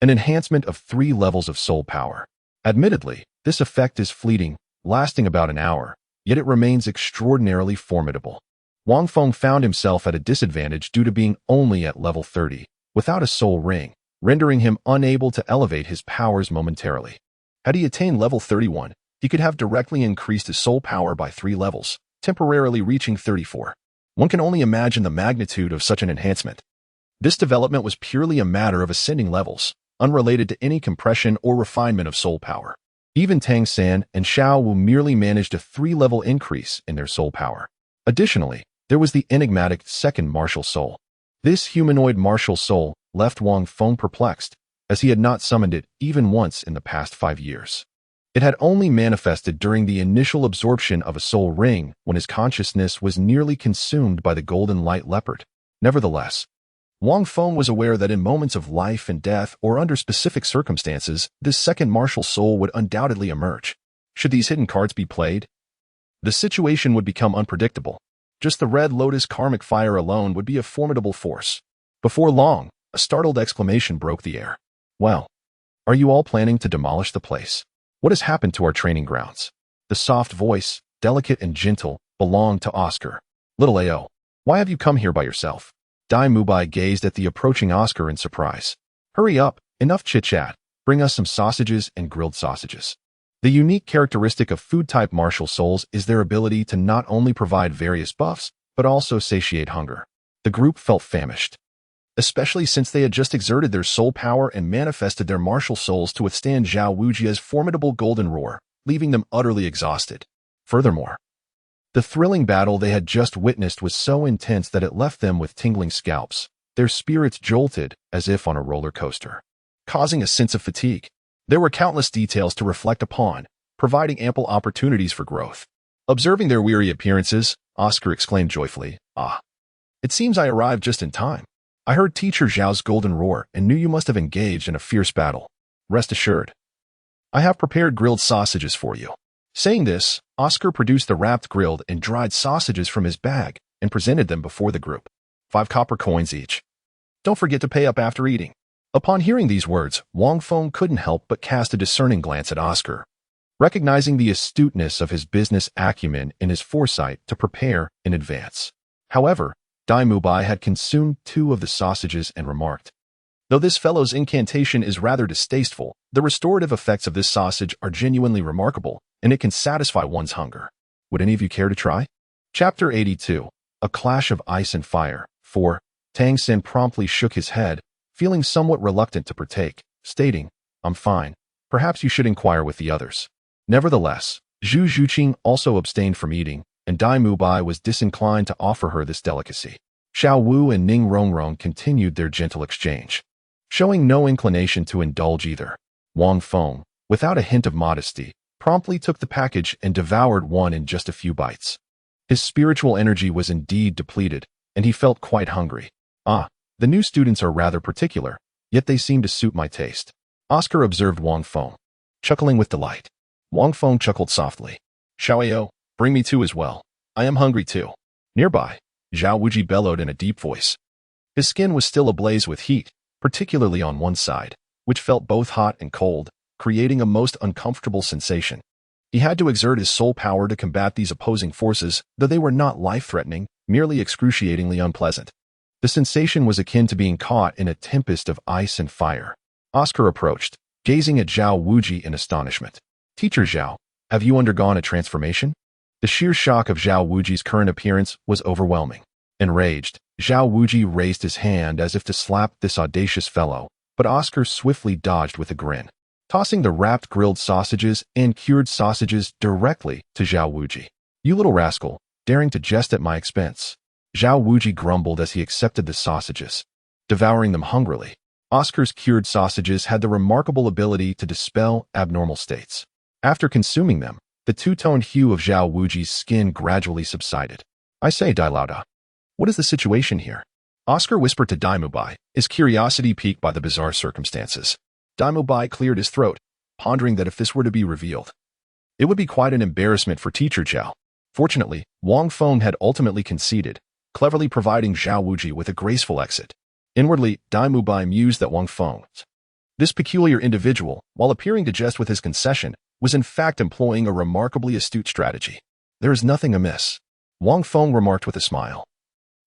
an enhancement of 3 levels of soul power. Admittedly, this effect is fleeting, lasting about an hour, yet it remains extraordinarily formidable. Wang Feng found himself at a disadvantage due to being only at level 30, without a soul ring, rendering him unable to elevate his powers momentarily. Had he attained level 31, he could have directly increased his soul power by 3 levels, temporarily reaching 34. One can only imagine the magnitude of such an enhancement. This development was purely a matter of ascending levels, unrelated to any compression or refinement of soul power. Even Tang San and Xiao Wu merely managed a 3-level increase in their soul power. Additionally, there was the enigmatic second martial soul. This humanoid martial soul left Wang Feng perplexed, as he had not summoned it even once in the past 5 years. It had only manifested during the initial absorption of a soul ring when his consciousness was nearly consumed by the golden light leopard. Nevertheless, Wang Feng was aware that in moments of life and death or under specific circumstances, this second martial soul would undoubtedly emerge. Should these hidden cards be played, the situation would become unpredictable. Just the red lotus karmic fire alone would be a formidable force. Before long, a startled exclamation broke the air. Well, are you all planning to demolish the place? What has happened to our training grounds? The soft voice, delicate and gentle, belonged to Oscar. Little AO, why have you come here by yourself? Dai Mubai gazed at the approaching Oscar in surprise. Hurry up, enough chit-chat. Bring us some sausages and grilled sausages. The unique characteristic of food-type martial souls is their ability to not only provide various buffs, but also satiate hunger. The group felt famished, especially since they had just exerted their soul power and manifested their martial souls to withstand Zhao Wujia's formidable golden roar, leaving them utterly exhausted. Furthermore, the thrilling battle they had just witnessed was so intense that it left them with tingling scalps. Their spirits jolted as if on a roller coaster, causing a sense of fatigue. There were countless details to reflect upon, providing ample opportunities for growth. Observing their weary appearances, Oscar exclaimed joyfully, "Ah, it seems I arrived just in time. I heard Teacher Zhao's golden roar and knew you must have engaged in a fierce battle. Rest assured, I have prepared grilled sausages for you." Saying this, Oscar produced the wrapped grilled and dried sausages from his bag and presented them before the group. 5 copper coins each. Don't forget to pay up after eating. Upon hearing these words, Wang Feng couldn't help but cast a discerning glance at Oscar, recognizing the astuteness of his business acumen and his foresight to prepare in advance. However, Dai Mubai had consumed 2 of the sausages and remarked, "Though this fellow's incantation is rather distasteful, the restorative effects of this sausage are genuinely remarkable, and it can satisfy one's hunger. Would any of you care to try?" Chapter 82. A Clash of Ice and Fire. 4. Tang Sen promptly shook his head, feeling somewhat reluctant to partake, stating, "I'm fine. Perhaps you should inquire with the others." Nevertheless, Zhu Zhuqing also abstained from eating, and Dai Mubai was disinclined to offer her this delicacy. Xiao Wu and Ning Rongrong continued their gentle exchange, showing no inclination to indulge either. Wang Feng, without a hint of modesty, promptly took the package and devoured one in just a few bites. His spiritual energy was indeed depleted, and he felt quite hungry. "Ah, the new students are rather particular, yet they seem to suit my taste," Oscar observed Wang Feng, chuckling with delight. Wang Feng chuckled softly. "Xiaoyao, bring me 2 as well. I am hungry too." Nearby, Zhao Wuji bellowed in a deep voice. His skin was still ablaze with heat, particularly on one side, which felt both hot and cold, creating a most uncomfortable sensation. He had to exert his soul power to combat these opposing forces, though they were not life-threatening, merely excruciatingly unpleasant. The sensation was akin to being caught in a tempest of ice and fire. Oscar approached, gazing at Zhao Wuji in astonishment. "Teacher Zhao, have you undergone a transformation?" The sheer shock of Zhao Wuji's current appearance was overwhelming. Enraged, Zhao Wuji raised his hand as if to slap this audacious fellow, but Oscar swiftly dodged with a grin, tossing the wrapped grilled sausages and cured sausages directly to Zhao Wuji. "You little rascal, daring to jest at my expense." Zhao Wuji grumbled as he accepted the sausages, devouring them hungrily. Oscar's cured sausages had the remarkable ability to dispel abnormal states. After consuming them, the two-toned hue of Zhao Wuji's skin gradually subsided. "I say, Dai Lauda, what is the situation here?" Oscar whispered to Dai Mubai, his curiosity piqued by the bizarre circumstances. Dai Mubai cleared his throat, pondering that if this were to be revealed, it would be quite an embarrassment for Teacher Zhao. Fortunately, Wang Feng had ultimately conceded, cleverly providing Zhao Wuji with a graceful exit. Inwardly, Dai Mubai mused that Wang Feng, this peculiar individual, while appearing to jest with his concession, was in fact employing a remarkably astute strategy. "There is nothing amiss," Wang Feng remarked with a smile.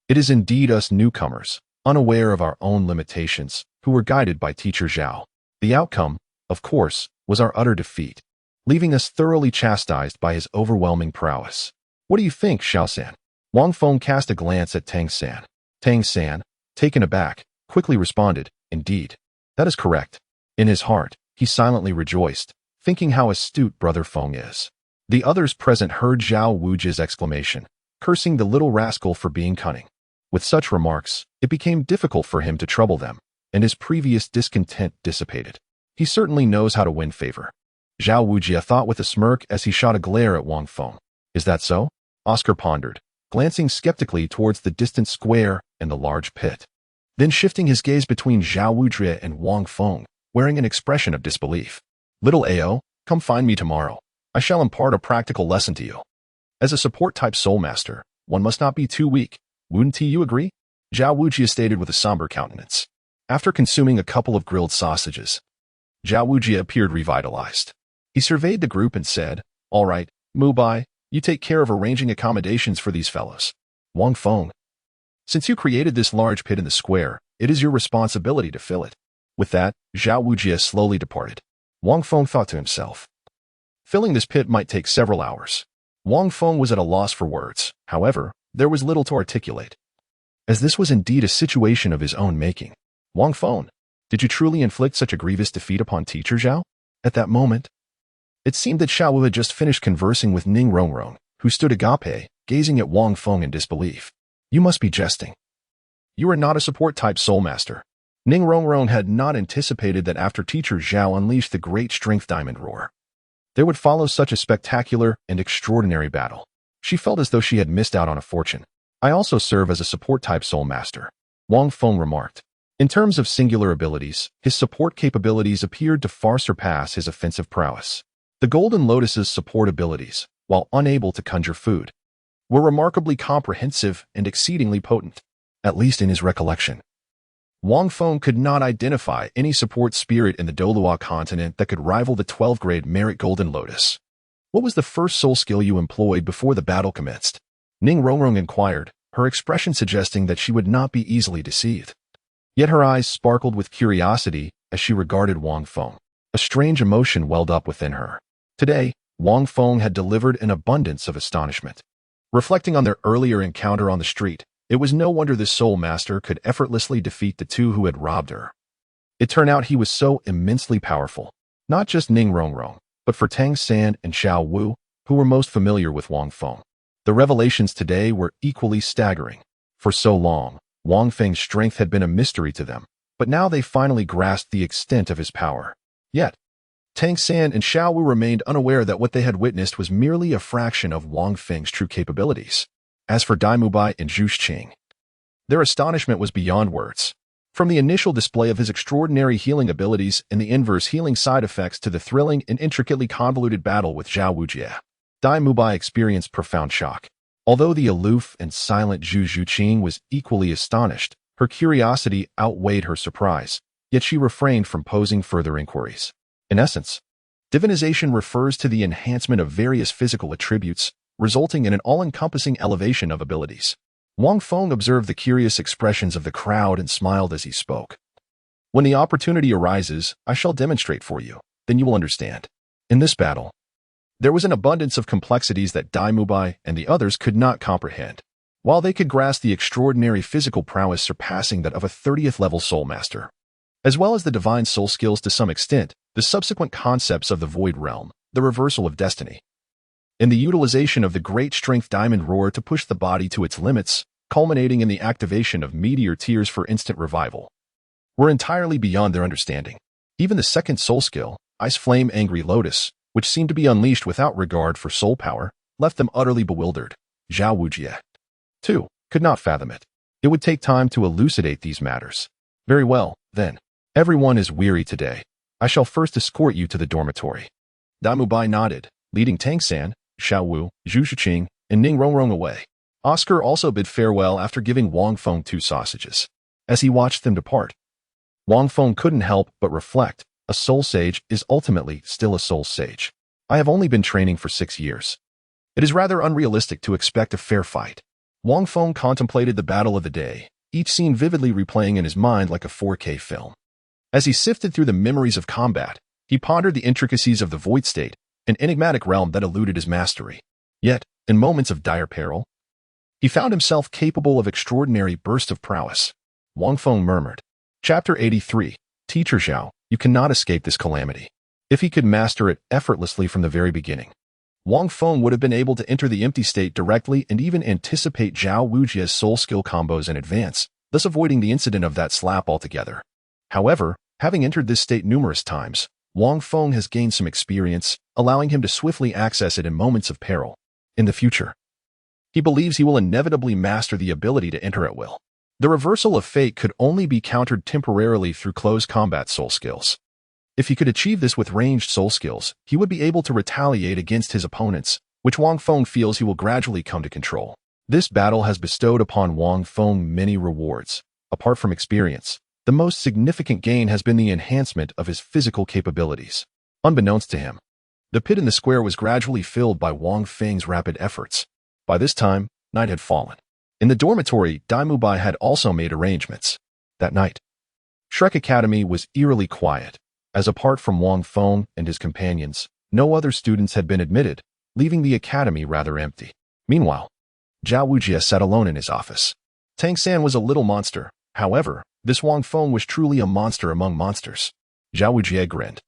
"It is indeed us newcomers, unaware of our own limitations, who were guided by Teacher Zhao. The outcome, of course, was our utter defeat, leaving us thoroughly chastised by his overwhelming prowess. What do you think, Xiao-san?" Wang Feng cast a glance at Tang San. Tang San, taken aback, quickly responded, "Indeed, that is correct." In his heart, he silently rejoiced, thinking how astute Brother Feng is. The others present heard Zhao Wujia's exclamation, cursing the little rascal for being cunning. With such remarks, it became difficult for him to trouble them, and his previous discontent dissipated. He certainly knows how to win favor. Zhao Wujia thought with a smirk as he shot a glare at Wang Feng. Is that so? Oscar pondered, glancing skeptically towards the distant square and the large pit. Then shifting his gaze between Zhao Wujia and Wang Feng, wearing an expression of disbelief. Little Ao, come find me tomorrow. I shall impart a practical lesson to you. As a support-type soul master, one must not be too weak. Wouldn't you agree? Zhao Wujia stated with a somber countenance. After consuming a couple of grilled sausages, Zhao Wujia appeared revitalized. He surveyed the group and said, All right, Mubai, you take care of arranging accommodations for these fellows. Wang Feng, since you created this large pit in the square, it is your responsibility to fill it. With that, Zhao Wujia slowly departed. Wang Feng thought to himself. Filling this pit might take several hours. Wang Feng was at a loss for words. However, there was little to articulate, as this was indeed a situation of his own making. Wang Feng, did you truly inflict such a grievous defeat upon Teacher Zhao? At that moment, it seemed that Xiao Wu had just finished conversing with Ning Rongrong, who stood agape, gazing at Wang Feng in disbelief. You must be jesting. You are not a support-type soul master. Ning Rongrong had not anticipated that after Teacher Zhao unleashed the great strength diamond roar, there would follow such a spectacular and extraordinary battle. She felt as though she had missed out on a fortune. I also serve as a support-type soul master, Wang Feng remarked. In terms of singular abilities, his support capabilities appeared to far surpass his offensive prowess. The Golden Lotus's support abilities, while unable to conjure food, were remarkably comprehensive and exceedingly potent, at least in his recollection. Wang Feng could not identify any support spirit in the Douluo Continent that could rival the 12th-grade Merit Golden Lotus. What was the first soul skill you employed before the battle commenced? Ning Rongrong inquired, her expression suggesting that she would not be easily deceived. Yet her eyes sparkled with curiosity as she regarded Wang Feng. A strange emotion welled up within her. Today, Wang Feng had delivered an abundance of astonishment. Reflecting on their earlier encounter on the street, it was no wonder this soul master could effortlessly defeat the two who had robbed her. It turned out he was so immensely powerful, not just Ning Rongrong, but for Tang San and Xiao Wu, who were most familiar with Wang Feng. The revelations today were equally staggering. For so long, Wang Feng's strength had been a mystery to them, but now they finally grasped the extent of his power. Yet, Tang San and Xiao Wu remained unaware that what they had witnessed was merely a fraction of Wang Feng's true capabilities. As for Dai Mubai and Zhu Xing, their astonishment was beyond words. From the initial display of his extraordinary healing abilities and the inverse healing side effects to the thrilling and intricately convoluted battle with Zhao Wujia, Dai Mubai experienced profound shock. Although the aloof and silent Zhu Xing was equally astonished, her curiosity outweighed her surprise, yet she refrained from posing further inquiries. In essence, divinization refers to the enhancement of various physical attributes, resulting in an all-encompassing elevation of abilities. Wang Feng observed the curious expressions of the crowd and smiled as he spoke. When the opportunity arises, I shall demonstrate for you, then you will understand. In this battle, there was an abundance of complexities that Dai Mubai and the others could not comprehend. While they could grasp the extraordinary physical prowess surpassing that of a 30th-level soul master, as well as the divine soul skills to some extent, the subsequent concepts of the void realm, the reversal of destiny, and the utilization of the great strength diamond roar to push the body to its limits, culminating in the activation of Meteor Tears for instant revival, were entirely beyond their understanding. Even the second soul skill, Ice Flame Angry Lotus, which seemed to be unleashed without regard for soul power, left them utterly bewildered. Zhao Wujia, too, could not fathom it. It would take time to elucidate these matters. Very well, then. Everyone is weary today. I shall first escort you to the dormitory. Dai Mubai nodded, leading Tang San, Xiao Wu, Zhu Xing, and Ning Rongrong away. Oscar also bid farewell after giving Wang Feng 2 sausages. As he watched them depart, Wang Feng couldn't help but reflect, a soul sage is ultimately still a soul sage. I have only been training for 6 years. It is rather unrealistic to expect a fair fight. Wang Feng contemplated the battle of the day, each scene vividly replaying in his mind like a 4K film. As he sifted through the memories of combat, he pondered the intricacies of the void state, an enigmatic realm that eluded his mastery. Yet, in moments of dire peril, he found himself capable of extraordinary bursts of prowess. Wang Feng murmured. Chapter 83. Teacher Zhao, you cannot escape this calamity. If he could master it effortlessly from the very beginning, Wang Feng would have been able to enter the empty state directly and even anticipate Zhao Wujie's soul skill combos in advance, thus avoiding the incident of that slap altogether. However, having entered this state numerous times, Wang Feng has gained some experience, allowing him to swiftly access it in moments of peril. In the future, he believes he will inevitably master the ability to enter at will. The reversal of fate could only be countered temporarily through close combat soul skills. If he could achieve this with ranged soul skills, he would be able to retaliate against his opponents, which Wang Feng feels he will gradually come to control. This battle has bestowed upon Wang Feng many rewards. Apart from experience, the most significant gain has been the enhancement of his physical capabilities. Unbeknownst to him, the pit in the square was gradually filled by Wang Feng's rapid efforts. By this time, night had fallen. In the dormitory, Daimubai had also made arrangements. That night, Shrek Academy was eerily quiet, as apart from Wang Feng and his companions, no other students had been admitted, leaving the academy rather empty. Meanwhile, Zhao Wujie sat alone in his office. Tang-san was a little monster. However, this Wang Feng was truly a monster among monsters. Zhao Wujie grinned,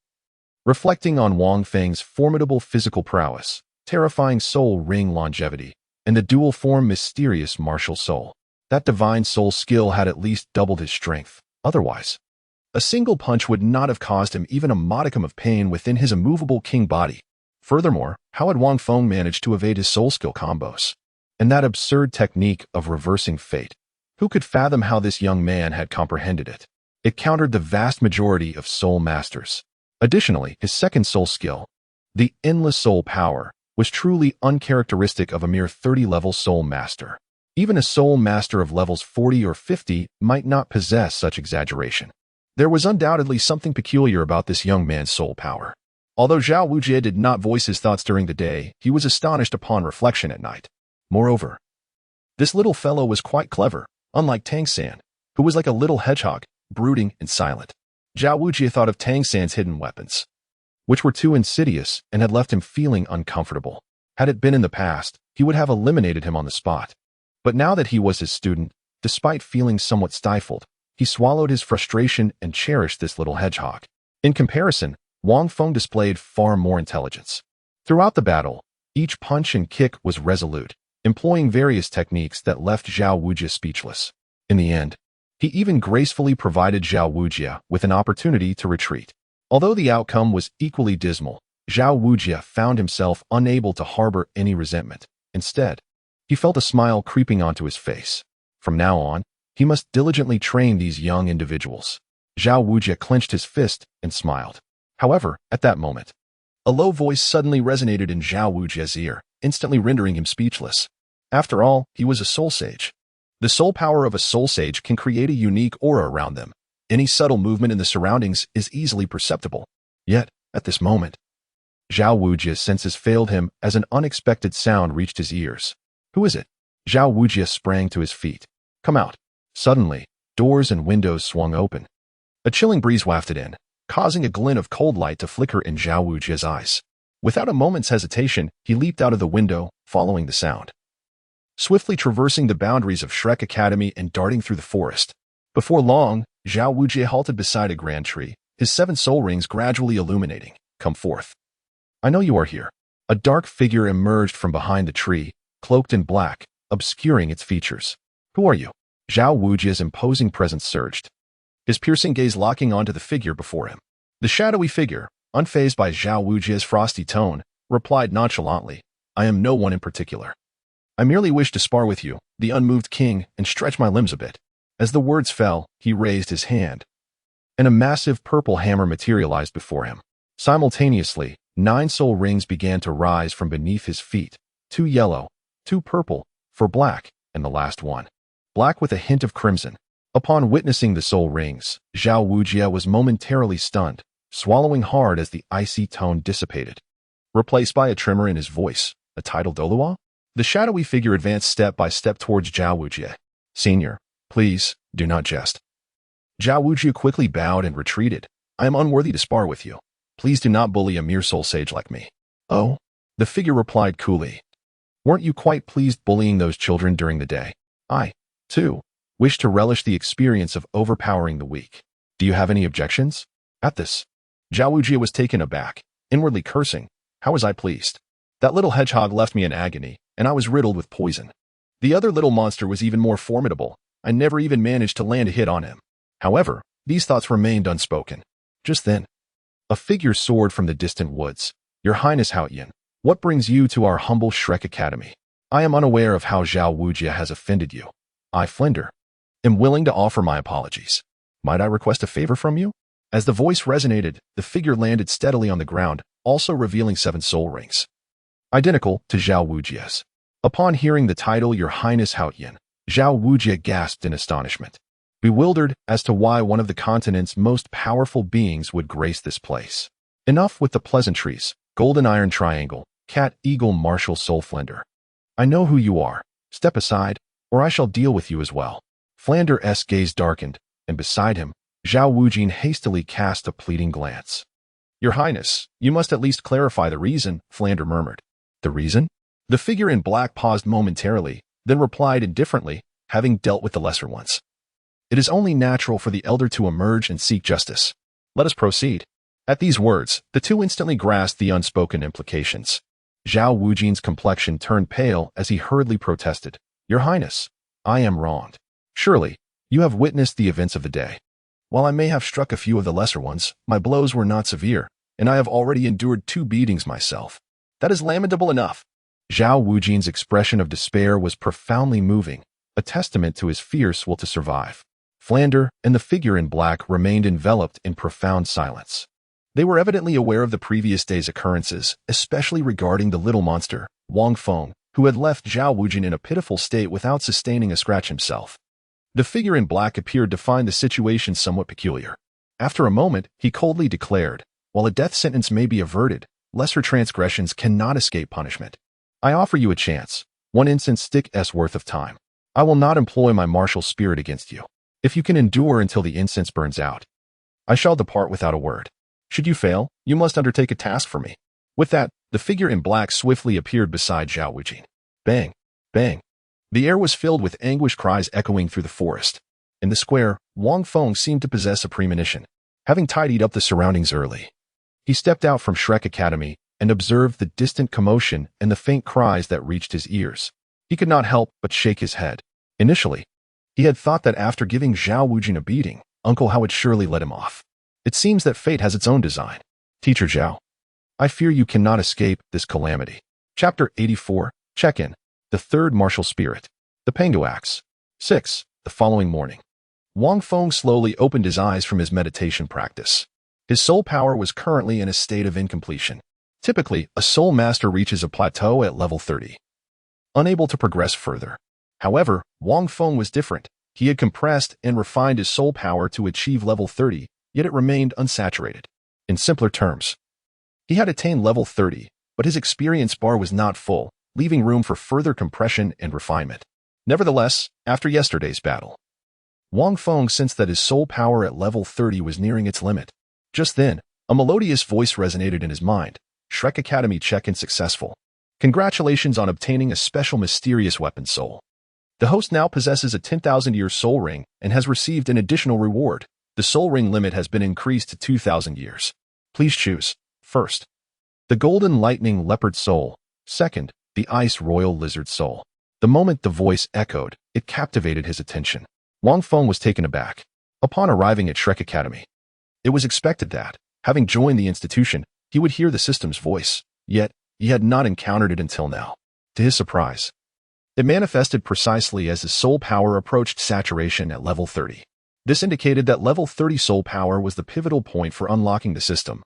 reflecting on Wang Feng's formidable physical prowess, terrifying soul ring longevity, and the dual form mysterious martial soul. That divine soul skill had at least doubled his strength. Otherwise, a single punch would not have caused him even a modicum of pain within his immovable king body. Furthermore, how had Wang Feng managed to evade his soul skill combos? And that absurd technique of reversing fate. Who could fathom how this young man had comprehended it? It countered the vast majority of soul masters. Additionally, his second soul skill, the endless soul power, was truly uncharacteristic of a mere 30-level soul master. Even a soul master of levels 40 or 50 might not possess such exaggeration. There was undoubtedly something peculiar about this young man's soul power. Although Zhao Wujie did not voice his thoughts during the day, he was astonished upon reflection at night. Moreover, this little fellow was quite clever, unlike Tang-san, who was like a little hedgehog, brooding and silent. Zhao Wujie thought of Tang-san's hidden weapons, which were too insidious and had left him feeling uncomfortable. Had it been in the past, he would have eliminated him on the spot. But now that he was his student, despite feeling somewhat stifled, he swallowed his frustration and cherished this little hedgehog. In comparison, Wang Feng displayed far more intelligence. Throughout the battle, each punch and kick was resolute, employing various techniques that left Zhao Wujie speechless. In the end, he even gracefully provided Zhao Wujie with an opportunity to retreat. Although the outcome was equally dismal, Zhao Wujie found himself unable to harbor any resentment. Instead, he felt a smile creeping onto his face. From now on, he must diligently train these young individuals. Zhao Wujie clenched his fist and smiled. However, at that moment, a low voice suddenly resonated in Zhao Wujie's ear, instantly rendering him speechless. After all, he was a soul sage. The soul power of a soul sage can create a unique aura around them. Any subtle movement in the surroundings is easily perceptible. Yet, at this moment, Zhao Wujie's senses failed him as an unexpected sound reached his ears. Who is it? Zhao Wujie sprang to his feet. Come out. Suddenly, doors and windows swung open. A chilling breeze wafted in, causing a glint of cold light to flicker in Zhao Wujie's eyes. Without a moment's hesitation, he leaped out of the window, following the sound, swiftly traversing the boundaries of Shrek Academy and darting through the forest. Before long, Zhao Wujie halted beside a grand tree, his 7 soul rings gradually illuminating. Come forth. I know you are here. A dark figure emerged from behind the tree, cloaked in black, obscuring its features. Who are you? Zhao Wujie's imposing presence surged, his piercing gaze locking onto the figure before him. The shadowy figure, unfazed by Zhao Wujie's frosty tone, replied nonchalantly, I am no one in particular. I merely wish to spar with you, the unmoved king, and stretch my limbs a bit. As the words fell, he raised his hand, and a massive purple hammer materialized before him. Simultaneously, 9 soul rings began to rise from beneath his feet, 2 yellow, 2 purple, 4 black, and the last one, black with a hint of crimson. Upon witnessing the soul rings, Zhao Wujie was momentarily stunned, swallowing hard as the icy tone dissipated, replaced by a tremor in his voice. A title Douluo? The shadowy figure advanced step by step towards Zhao Wujie. Senior, please, do not jest. Zhao Wujie quickly bowed and retreated. I am unworthy to spar with you. Please do not bully a mere soul sage like me. Oh? The figure replied coolly. Weren't you quite pleased bullying those children during the day? I, too, wish to relish the experience of overpowering the weak. Do you have any objections? At this, Zhao Wujie was taken aback, inwardly cursing. How was I pleased? That little hedgehog left me in agony, and I was riddled with poison. The other little monster was even more formidable. I never even managed to land a hit on him. However, these thoughts remained unspoken. Just then, a figure soared from the distant woods. Your Highness Haotian, what brings you to our humble Shrek Academy? I am unaware of how Zhao Wujie has offended you. I, Flinder, am willing to offer my apologies. Might I request a favor from you? As the voice resonated, the figure landed steadily on the ground, also revealing 7 soul rings, identical to Zhao Wujie's. Upon hearing the title Your Highness Haotian, Zhao Wujie gasped in astonishment, bewildered as to why one of the continent's most powerful beings would grace this place. Enough with the pleasantries. Golden Iron Triangle, Cat Eagle Martial Soul Flinder. I know who you are. Step aside, or I shall deal with you as well. Flander's gaze darkened, and beside him, Zhao Wujie hastily cast a pleading glance. Your Highness, you must at least clarify the reason, Flander murmured. The reason? The figure in black paused momentarily, then replied indifferently, having dealt with the lesser ones. It is only natural for the elder to emerge and seek justice. Let us proceed. At these words, the two instantly grasped the unspoken implications. Zhao Wujie's complexion turned pale as he hurriedly protested. Your Highness, I am wronged. Surely, you have witnessed the events of the day. While I may have struck a few of the lesser ones, my blows were not severe, and I have already endured 2 beatings myself. That is lamentable enough. Zhao Wujie's expression of despair was profoundly moving, a testament to his fierce will to survive. Flander and the figure in black remained enveloped in profound silence. They were evidently aware of the previous day's occurrences, especially regarding the little monster, Wang Feng, who had left Zhao Wujie in a pitiful state without sustaining a scratch himself. The figure in black appeared to find the situation somewhat peculiar. After a moment, he coldly declared, while a death sentence may be averted, lesser transgressions cannot escape punishment. I offer you a chance, 1 instance stick's worth of time. I will not employ my martial spirit against you. If you can endure until the incense burns out, I shall depart without a word. Should you fail, you must undertake a task for me. With that, the figure in black swiftly appeared beside Zhao Wujie. Bang! Bang! The air was filled with anguished cries echoing through the forest. In the square, Wang Feng seemed to possess a premonition, having tidied up the surroundings early. He stepped out from Shrek Academy and observed the distant commotion and the faint cries that reached his ears. He could not help but shake his head. Initially, he had thought that after giving Zhao Wujie a beating, Uncle Hao would surely let him off. It seems that fate has its own design. Teacher Zhao, I fear you cannot escape this calamity. Chapter 84, Check-in. The Third Martial Spirit. The Pangu Axe. 6. The following morning, Wang Feng slowly opened his eyes from his meditation practice. His soul power was currently in a state of incompletion. Typically, a soul master reaches a plateau at level 30, unable to progress further. However, Wang Feng was different. He had compressed and refined his soul power to achieve level 30, yet it remained unsaturated. In simpler terms, he had attained level 30, but his experience bar was not full, leaving room for further compression and refinement. Nevertheless, after yesterday's battle, Wang Feng sensed that his soul power at level 30 was nearing its limit. Just then, a melodious voice resonated in his mind. Shrek Academy check-in successful. Congratulations on obtaining a special mysterious weapon soul. The host now possesses a 10,000-year soul ring and has received an additional reward. The soul ring limit has been increased to 2,000 years. Please choose. First, the Golden Lightning Leopard Soul. Second, the Ice Royal Lizard Soul. The moment the voice echoed, it captivated his attention. Wang Feng was taken aback. Upon arriving at Shrek Academy, it was expected that, having joined the institution, he would hear the system's voice, yet he had not encountered it until now. To his surprise, it manifested precisely as his soul power approached saturation at level 30. This indicated that level 30 soul power was the pivotal point for unlocking the system,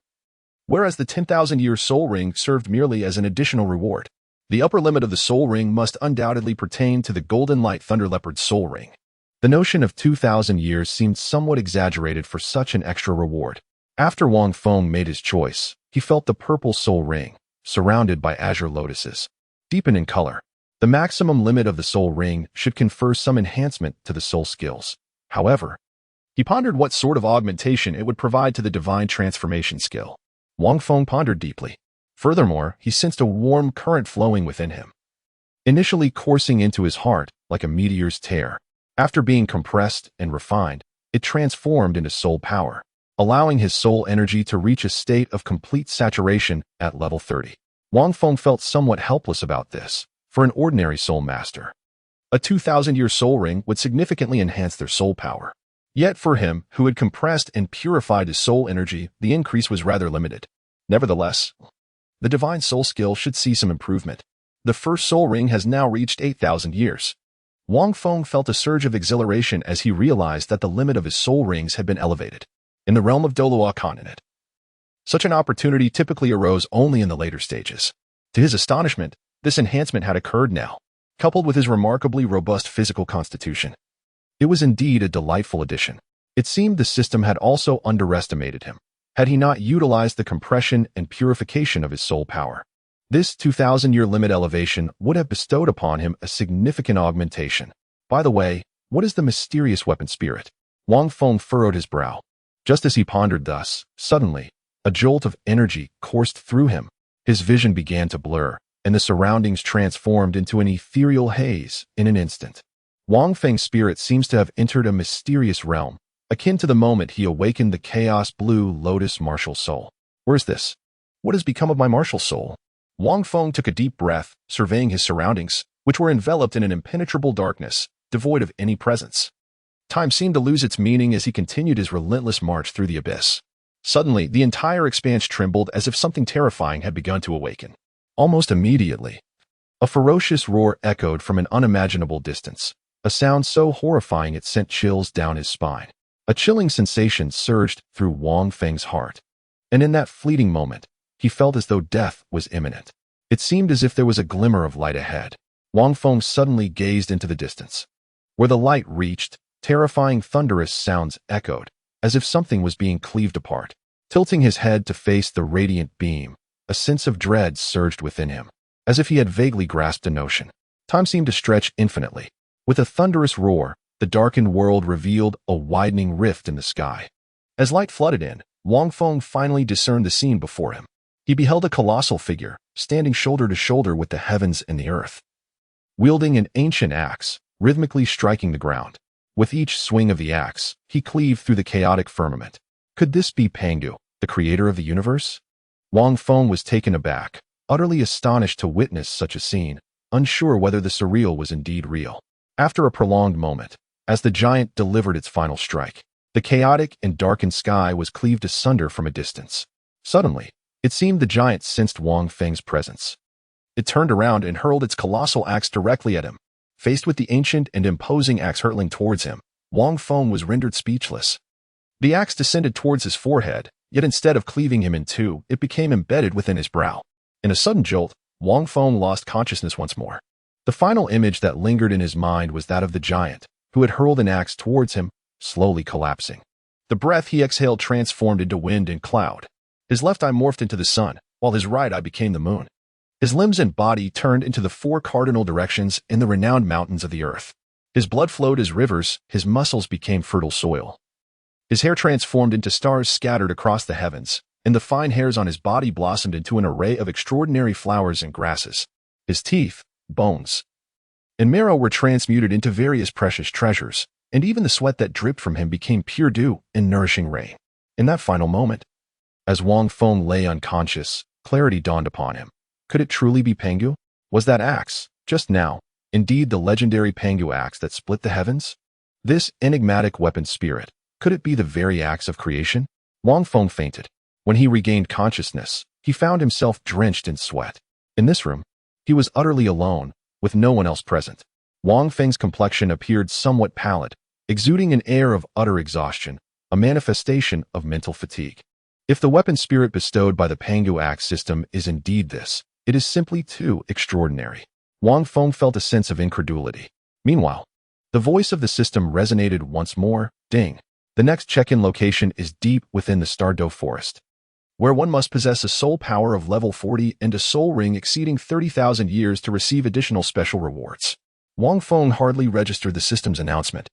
whereas the 10,000-year soul ring served merely as an additional reward. The upper limit of the soul ring must undoubtedly pertain to the Golden Light Thunder Leopard soul ring. The notion of 2,000 years seemed somewhat exaggerated for such an extra reward. After Wang Feng made his choice, he felt the purple soul ring, surrounded by azure lotuses, deepen in color. The maximum limit of the soul ring should confer some enhancement to the soul skills. However, he pondered what sort of augmentation it would provide to the divine transformation skill. Wang Feng pondered deeply. Furthermore, he sensed a warm current flowing within him, initially coursing into his heart like a meteor's tear. After being compressed and refined, it transformed into soul power. allowing his soul energy to reach a state of complete saturation at level 30. Wang Feng felt somewhat helpless about this. For an ordinary soul master, a 2,000-year soul ring would significantly enhance their soul power. Yet for him, who had compressed and purified his soul energy, the increase was rather limited. Nevertheless, the divine soul skill should see some improvement. The first soul ring has now reached 8,000 years. Wang Feng felt a surge of exhilaration as he realized that the limit of his soul rings had been elevated. In the realm of Douluo Continent, such an opportunity typically arose only in the later stages. To his astonishment, this enhancement had occurred now, coupled with his remarkably robust physical constitution. It was indeed a delightful addition. It seemed the system had also underestimated him, had he not utilized the compression and purification of his soul power. This 2,000-year limit elevation would have bestowed upon him a significant augmentation. By the way, what is the mysterious weapon spirit? Wang Feng furrowed his brow. Just as he pondered thus, suddenly, a jolt of energy coursed through him. His vision began to blur, and the surroundings transformed into an ethereal haze in an instant. Wang Feng's spirit seems to have entered a mysterious realm, akin to the moment he awakened the Chaotic Blue Lotus martial soul. Where's this? What has become of my martial soul? Wang Feng took a deep breath, surveying his surroundings, which were enveloped in an impenetrable darkness, devoid of any presence. Time seemed to lose its meaning as he continued his relentless march through the abyss. Suddenly, the entire expanse trembled as if something terrifying had begun to awaken. Almost immediately, a ferocious roar echoed from an unimaginable distance, a sound so horrifying it sent chills down his spine. A chilling sensation surged through Wang Feng's heart, and in that fleeting moment, he felt as though death was imminent. It seemed as if there was a glimmer of light ahead. Wang Feng suddenly gazed into the distance. Where the light reached, terrifying thunderous sounds echoed, as if something was being cleaved apart. Tilting his head to face the radiant beam, a sense of dread surged within him, as if he had vaguely grasped a notion. Time seemed to stretch infinitely. With a thunderous roar, the darkened world revealed a widening rift in the sky. As light flooded in, Wang Feng finally discerned the scene before him. He beheld a colossal figure, standing shoulder to shoulder with the heavens and the earth. Wielding an ancient axe, rhythmically striking the ground. With each swing of the axe, he cleaved through the chaotic firmament. Could this be Pangu, the creator of the universe? Wang Feng was taken aback, utterly astonished to witness such a scene, unsure whether the surreal was indeed real. After a prolonged moment, as the giant delivered its final strike, the chaotic and darkened sky was cleaved asunder from a distance. Suddenly, it seemed the giant sensed Wang Feng's presence. It turned around and hurled its colossal axe directly at him. Faced with the ancient and imposing axe hurtling towards him, Wang Feng was rendered speechless. The axe descended towards his forehead, yet instead of cleaving him in two, it became embedded within his brow. In a sudden jolt, Wang Feng lost consciousness once more. The final image that lingered in his mind was that of the giant, who had hurled an axe towards him, slowly collapsing. The breath he exhaled transformed into wind and cloud. His left eye morphed into the sun, while his right eye became the moon. His limbs and body turned into the 4 cardinal directions in the renowned mountains of the earth. His blood flowed as rivers, his muscles became fertile soil. His hair transformed into stars scattered across the heavens, and the fine hairs on his body blossomed into an array of extraordinary flowers and grasses. His teeth, bones, and marrow were transmuted into various precious treasures, and even the sweat that dripped from him became pure dew and nourishing rain. In that final moment, as Wang Feng lay unconscious, clarity dawned upon him. Could it truly be Pangu? Was that axe, just now, indeed the legendary Pangu Axe that split the heavens? This enigmatic weapon spirit, could it be the very axe of creation? Wang Feng fainted. When he regained consciousness, he found himself drenched in sweat. In this room, he was utterly alone, with no one else present. Wang Feng's complexion appeared somewhat pallid, exuding an air of utter exhaustion, a manifestation of mental fatigue. If the weapon spirit bestowed by the Pangu Axe system is indeed this, it is simply too extraordinary. Wang Feng felt a sense of incredulity. Meanwhile, the voice of the system resonated once more. Ding. The next check-in location is deep within the Stardo Forest, where one must possess a soul power of level 40 and a soul ring exceeding 30,000 years to receive additional special rewards. Wang Feng hardly registered the system's announcement.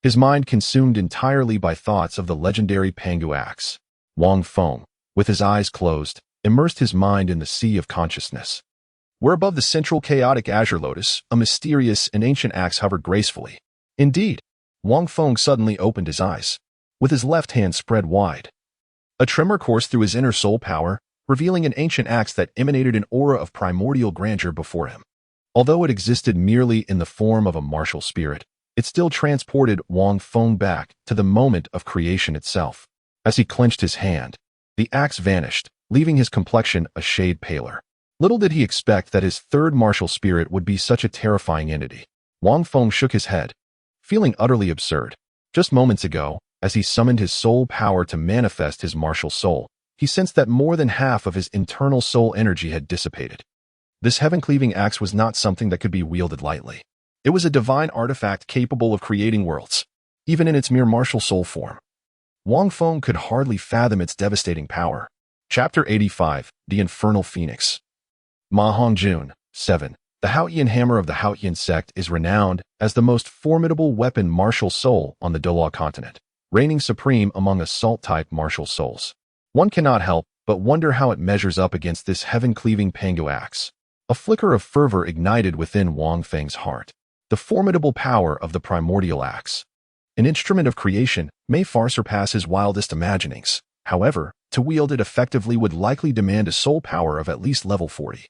His mind consumed entirely by thoughts of the legendary Pangu Axe. Wang Feng, with his eyes closed, immersed his mind in the sea of consciousness. Where above the central chaotic azure lotus, a mysterious and ancient axe hovered gracefully. Indeed, Wang Feng suddenly opened his eyes. with his left hand spread wide. A tremor coursed through his inner soul power, revealing an ancient axe that emanated an aura of primordial grandeur before him. Although it existed merely in the form of a martial spirit, it still transported Wang Feng back to the moment of creation itself. As he clenched his hand, the axe vanished, leaving his complexion a shade paler. Little did he expect that his third martial spirit would be such a terrifying entity. Wang Feng shook his head, feeling utterly absurd. Just moments ago, as he summoned his soul power to manifest his martial soul, he sensed that more than half of his internal soul energy had dissipated. This heaven-cleaving axe was not something that could be wielded lightly. It was a divine artifact capable of creating worlds, even in its mere martial soul form. Wang Feng could hardly fathom its devastating power. Chapter 85, The Infernal Phoenix. Ma Hongjun, 7. The Haotian Hammer of the Haotian sect is renowned as the most formidable weapon martial soul on the Douluo Continent, reigning supreme among assault-type martial souls. One cannot help but wonder how it measures up against this heaven-cleaving Pangu Axe. A flicker of fervor ignited within Wang Feng's heart. The formidable power of the primordial axe, an instrument of creation, may far surpass his wildest imaginings. However, to wield it effectively would likely demand a soul power of at least level 40.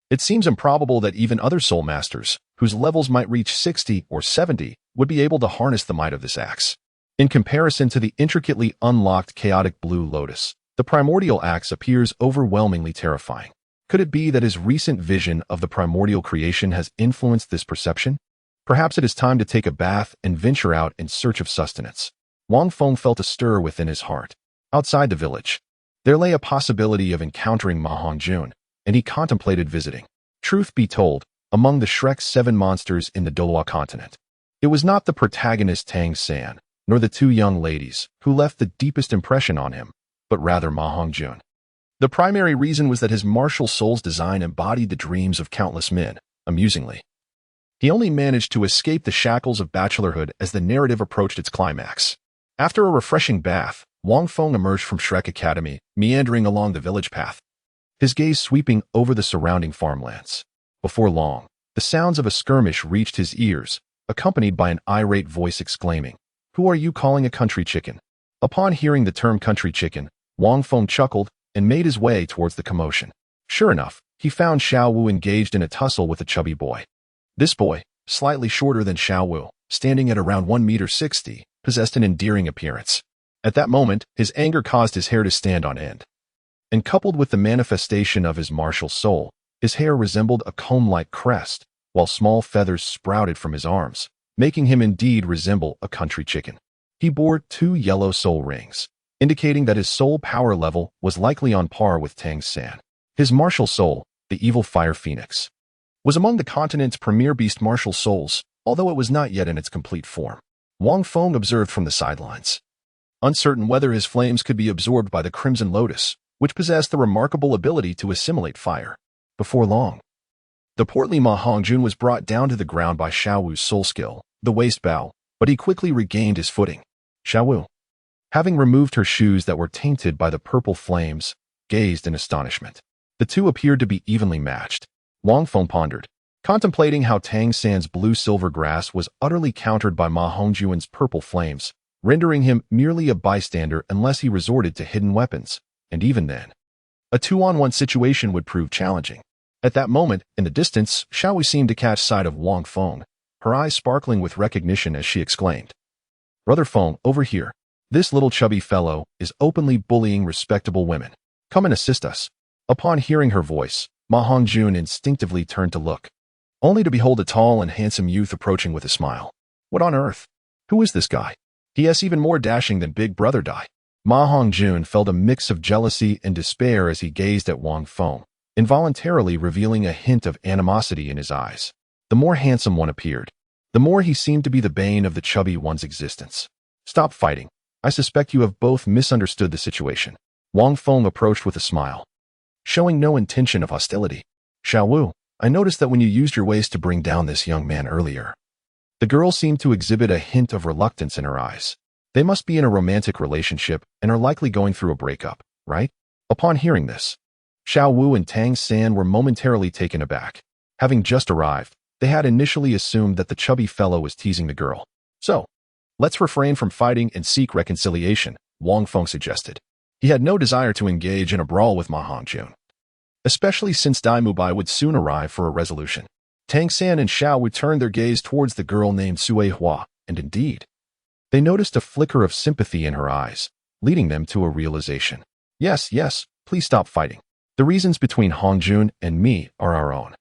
It seems improbable that even other soul masters, whose levels might reach 60 or 70, would be able to harness the might of this axe. In comparison to the intricately unlocked Chaotic Blue Lotus, the primordial axe appears overwhelmingly terrifying. Could it be that his recent vision of the primordial creation has influenced this perception? Perhaps it is time to take a bath and venture out in search of sustenance. Wang Feng felt a stir within his heart. Outside the village, there lay a possibility of encountering Ma Hongjun, and he contemplated visiting. Truth be told, among the Shrek's 7 monsters in the Douluo Continent, it was not the protagonist Tang San, nor the 2 young ladies, who left the deepest impression on him, but rather Ma Hongjun. The primary reason was that his martial soul's design embodied the dreams of countless men. Amusingly, he only managed to escape the shackles of bachelorhood as the narrative approached its climax. After a refreshing bath, Wang Feng emerged from Shrek Academy, meandering along the village path, his gaze sweeping over the surrounding farmlands. Before long, the sounds of a skirmish reached his ears, accompanied by an irate voice exclaiming, "Who are you calling a country chicken?" Upon hearing the term country chicken, Wang Feng chuckled and made his way towards the commotion. Sure enough, he found Xiao Wu engaged in a tussle with a chubby boy. This boy, slightly shorter than Xiao Wu, standing at around 1.60 meters, possessed an endearing appearance. At that moment, his anger caused his hair to stand on end. And coupled with the manifestation of his martial soul, his hair resembled a comb-like crest, while small feathers sprouted from his arms, making him indeed resemble a country chicken. He bore 2 yellow soul rings, indicating that his soul power level was likely on par with Tang San. His martial soul, the evil fire phoenix, was among the continent's premier beast martial souls, although it was not yet in its complete form. Wang Feng observed from the sidelines, uncertain whether his flames could be absorbed by the Crimson Lotus, which possessed the remarkable ability to assimilate fire. Before long, the portly Ma Hongjun was brought down to the ground by Xiao Wu's soul skill, the waist bow, but he quickly regained his footing. Xiao Wu, having removed her shoes that were tainted by the purple flames, gazed in astonishment. The two appeared to be evenly matched. Wang Feng pondered, contemplating how Tang San's blue-silver grass was utterly countered by Ma Hongjun's purple flames, rendering him merely a bystander unless he resorted to hidden weapons, and even then, a 2-on-1 situation would prove challenging. At that moment, in the distance, Xiao Wu seemed to catch sight of Wang Feng, her eyes sparkling with recognition as she exclaimed, "Brother Feng, over here. This little chubby fellow is openly bullying respectable women. Come and assist us." Upon hearing her voice, Ma Hongjun instinctively turned to look, only to behold a tall and handsome youth approaching with a smile. What on earth? Who is this guy? He is even more dashing than Big Brother Dai. Ma Hongjun felt a mix of jealousy and despair as he gazed at Wang Feng, involuntarily revealing a hint of animosity in his eyes. The more handsome one appeared, the more he seemed to be the bane of the chubby one's existence. "Stop fighting. I suspect you have both misunderstood the situation." Wang Feng approached with a smile, showing no intention of hostility. "Xiao Wu, I noticed that when you used your ways to bring down this young man earlier." The girl seemed to exhibit a hint of reluctance in her eyes. They must be in a romantic relationship and are likely going through a breakup, right? Upon hearing this, Xiao Wu and Tang San were momentarily taken aback. Having just arrived, they had initially assumed that the chubby fellow was teasing the girl. So, Let's refrain from fighting and seek reconciliation, Wang Feng suggested. He had no desire to engage in a brawl with Ma Hongjun, especially since Dai Mubai would soon arrive for a resolution. Tang San and Xiao would turn their gaze towards the girl named Sui Hua, and indeed, they noticed a flicker of sympathy in her eyes, leading them to a realization. Yes, please stop fighting. The reasons between Hongjun and me are our own.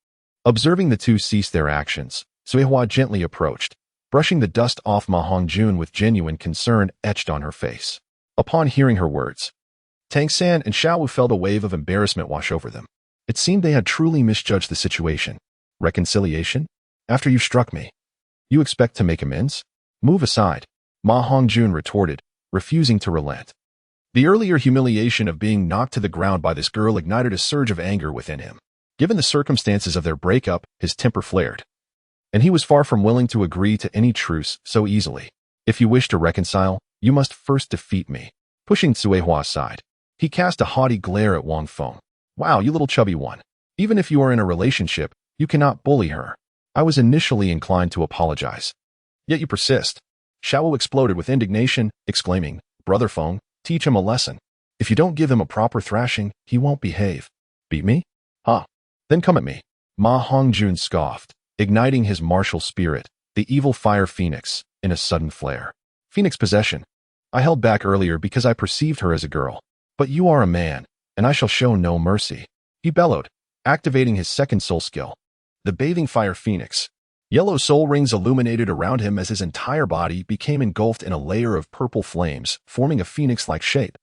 Observing the two cease their actions, Sui Hua gently approached, brushing the dust off Ma Hongjun with genuine concern etched on her face. Upon hearing her words, Tang San and Xiao Wu felt a wave of embarrassment wash over them. It seemed they had truly misjudged the situation. Reconciliation? After you struck me, you expect to make amends? Move aside, Ma Hongjun retorted, refusing to relent. The earlier humiliation of being knocked to the ground by this girl ignited a surge of anger within him. Given the circumstances of their breakup, his temper flared, and he was far from willing to agree to any truce so easily. If you wish to reconcile, you must first defeat me. Pushing Sui Hua aside, he cast a haughty glare at Wang Feng. Wow, you little chubby one. Even if you are in a relationship, you cannot bully her. I was initially inclined to apologize. Yet you persist. Xiao Wu exploded with indignation, exclaiming, Brother Feng, teach him a lesson. If you don't give him a proper thrashing, he won't behave. Beat me? Huh. Then come at me. Ma Hongjun scoffed, igniting his martial spirit, the evil fire phoenix, in a sudden flare. Phoenix possession. I held back earlier because I perceived her as a girl. But you are a man, and I shall show no mercy. He bellowed, activating his second soul skill, the bathing fire phoenix. Yellow soul rings illuminated around him as his entire body became engulfed in a layer of purple flames, forming a phoenix-like shape,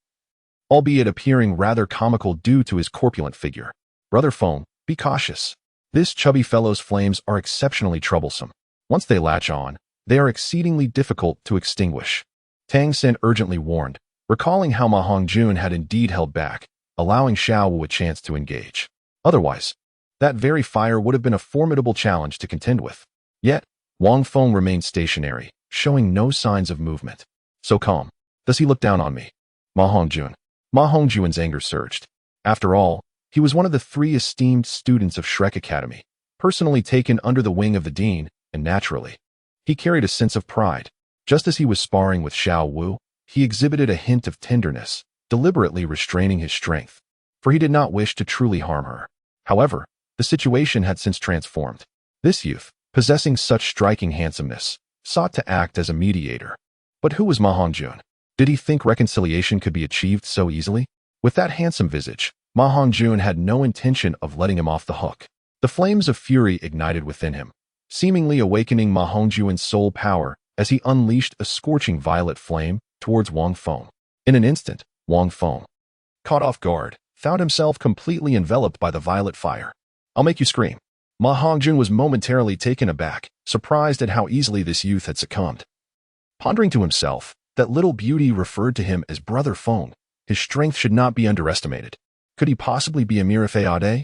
albeit appearing rather comical due to his corpulent figure. Brother Feng, be cautious. This chubby fellow's flames are exceptionally troublesome. Once they latch on, they are exceedingly difficult to extinguish. Tang San urgently warned, recalling how Ma Hongjun had indeed held back, allowing Xiao Wu a chance to engage. Otherwise, that very fire would have been a formidable challenge to contend with. Yet, Wang Feng remained stationary, showing no signs of movement. So calm. Does he look down on me? Ma Hongjun's anger surged. After all, he was one of the 3 esteemed students of Shrek Academy, personally taken under the wing of the dean, and naturally, he carried a sense of pride. Just as he was sparring with Xiao Wu, he exhibited a hint of tenderness, deliberately restraining his strength, for he did not wish to truly harm her. However, the situation had since transformed. This youth, possessing such striking handsomeness, sought to act as a mediator. But who was Ma Hongjun? Did he think reconciliation could be achieved so easily? With that handsome visage, Ma Hongjun had no intention of letting him off the hook. The flames of fury ignited within him, seemingly awakening Ma Hongjun's soul power as he unleashed a scorching violet flame towards Wang Feng. In an instant, Wang Feng, caught off guard, found himself completely enveloped by the violet fire. I'll make you scream. Ma Hongjun was momentarily taken aback, surprised at how easily this youth had succumbed. Pondering to himself, that little beauty referred to him as Brother Feng. His strength should not be underestimated. Could he possibly be a mere Fayade?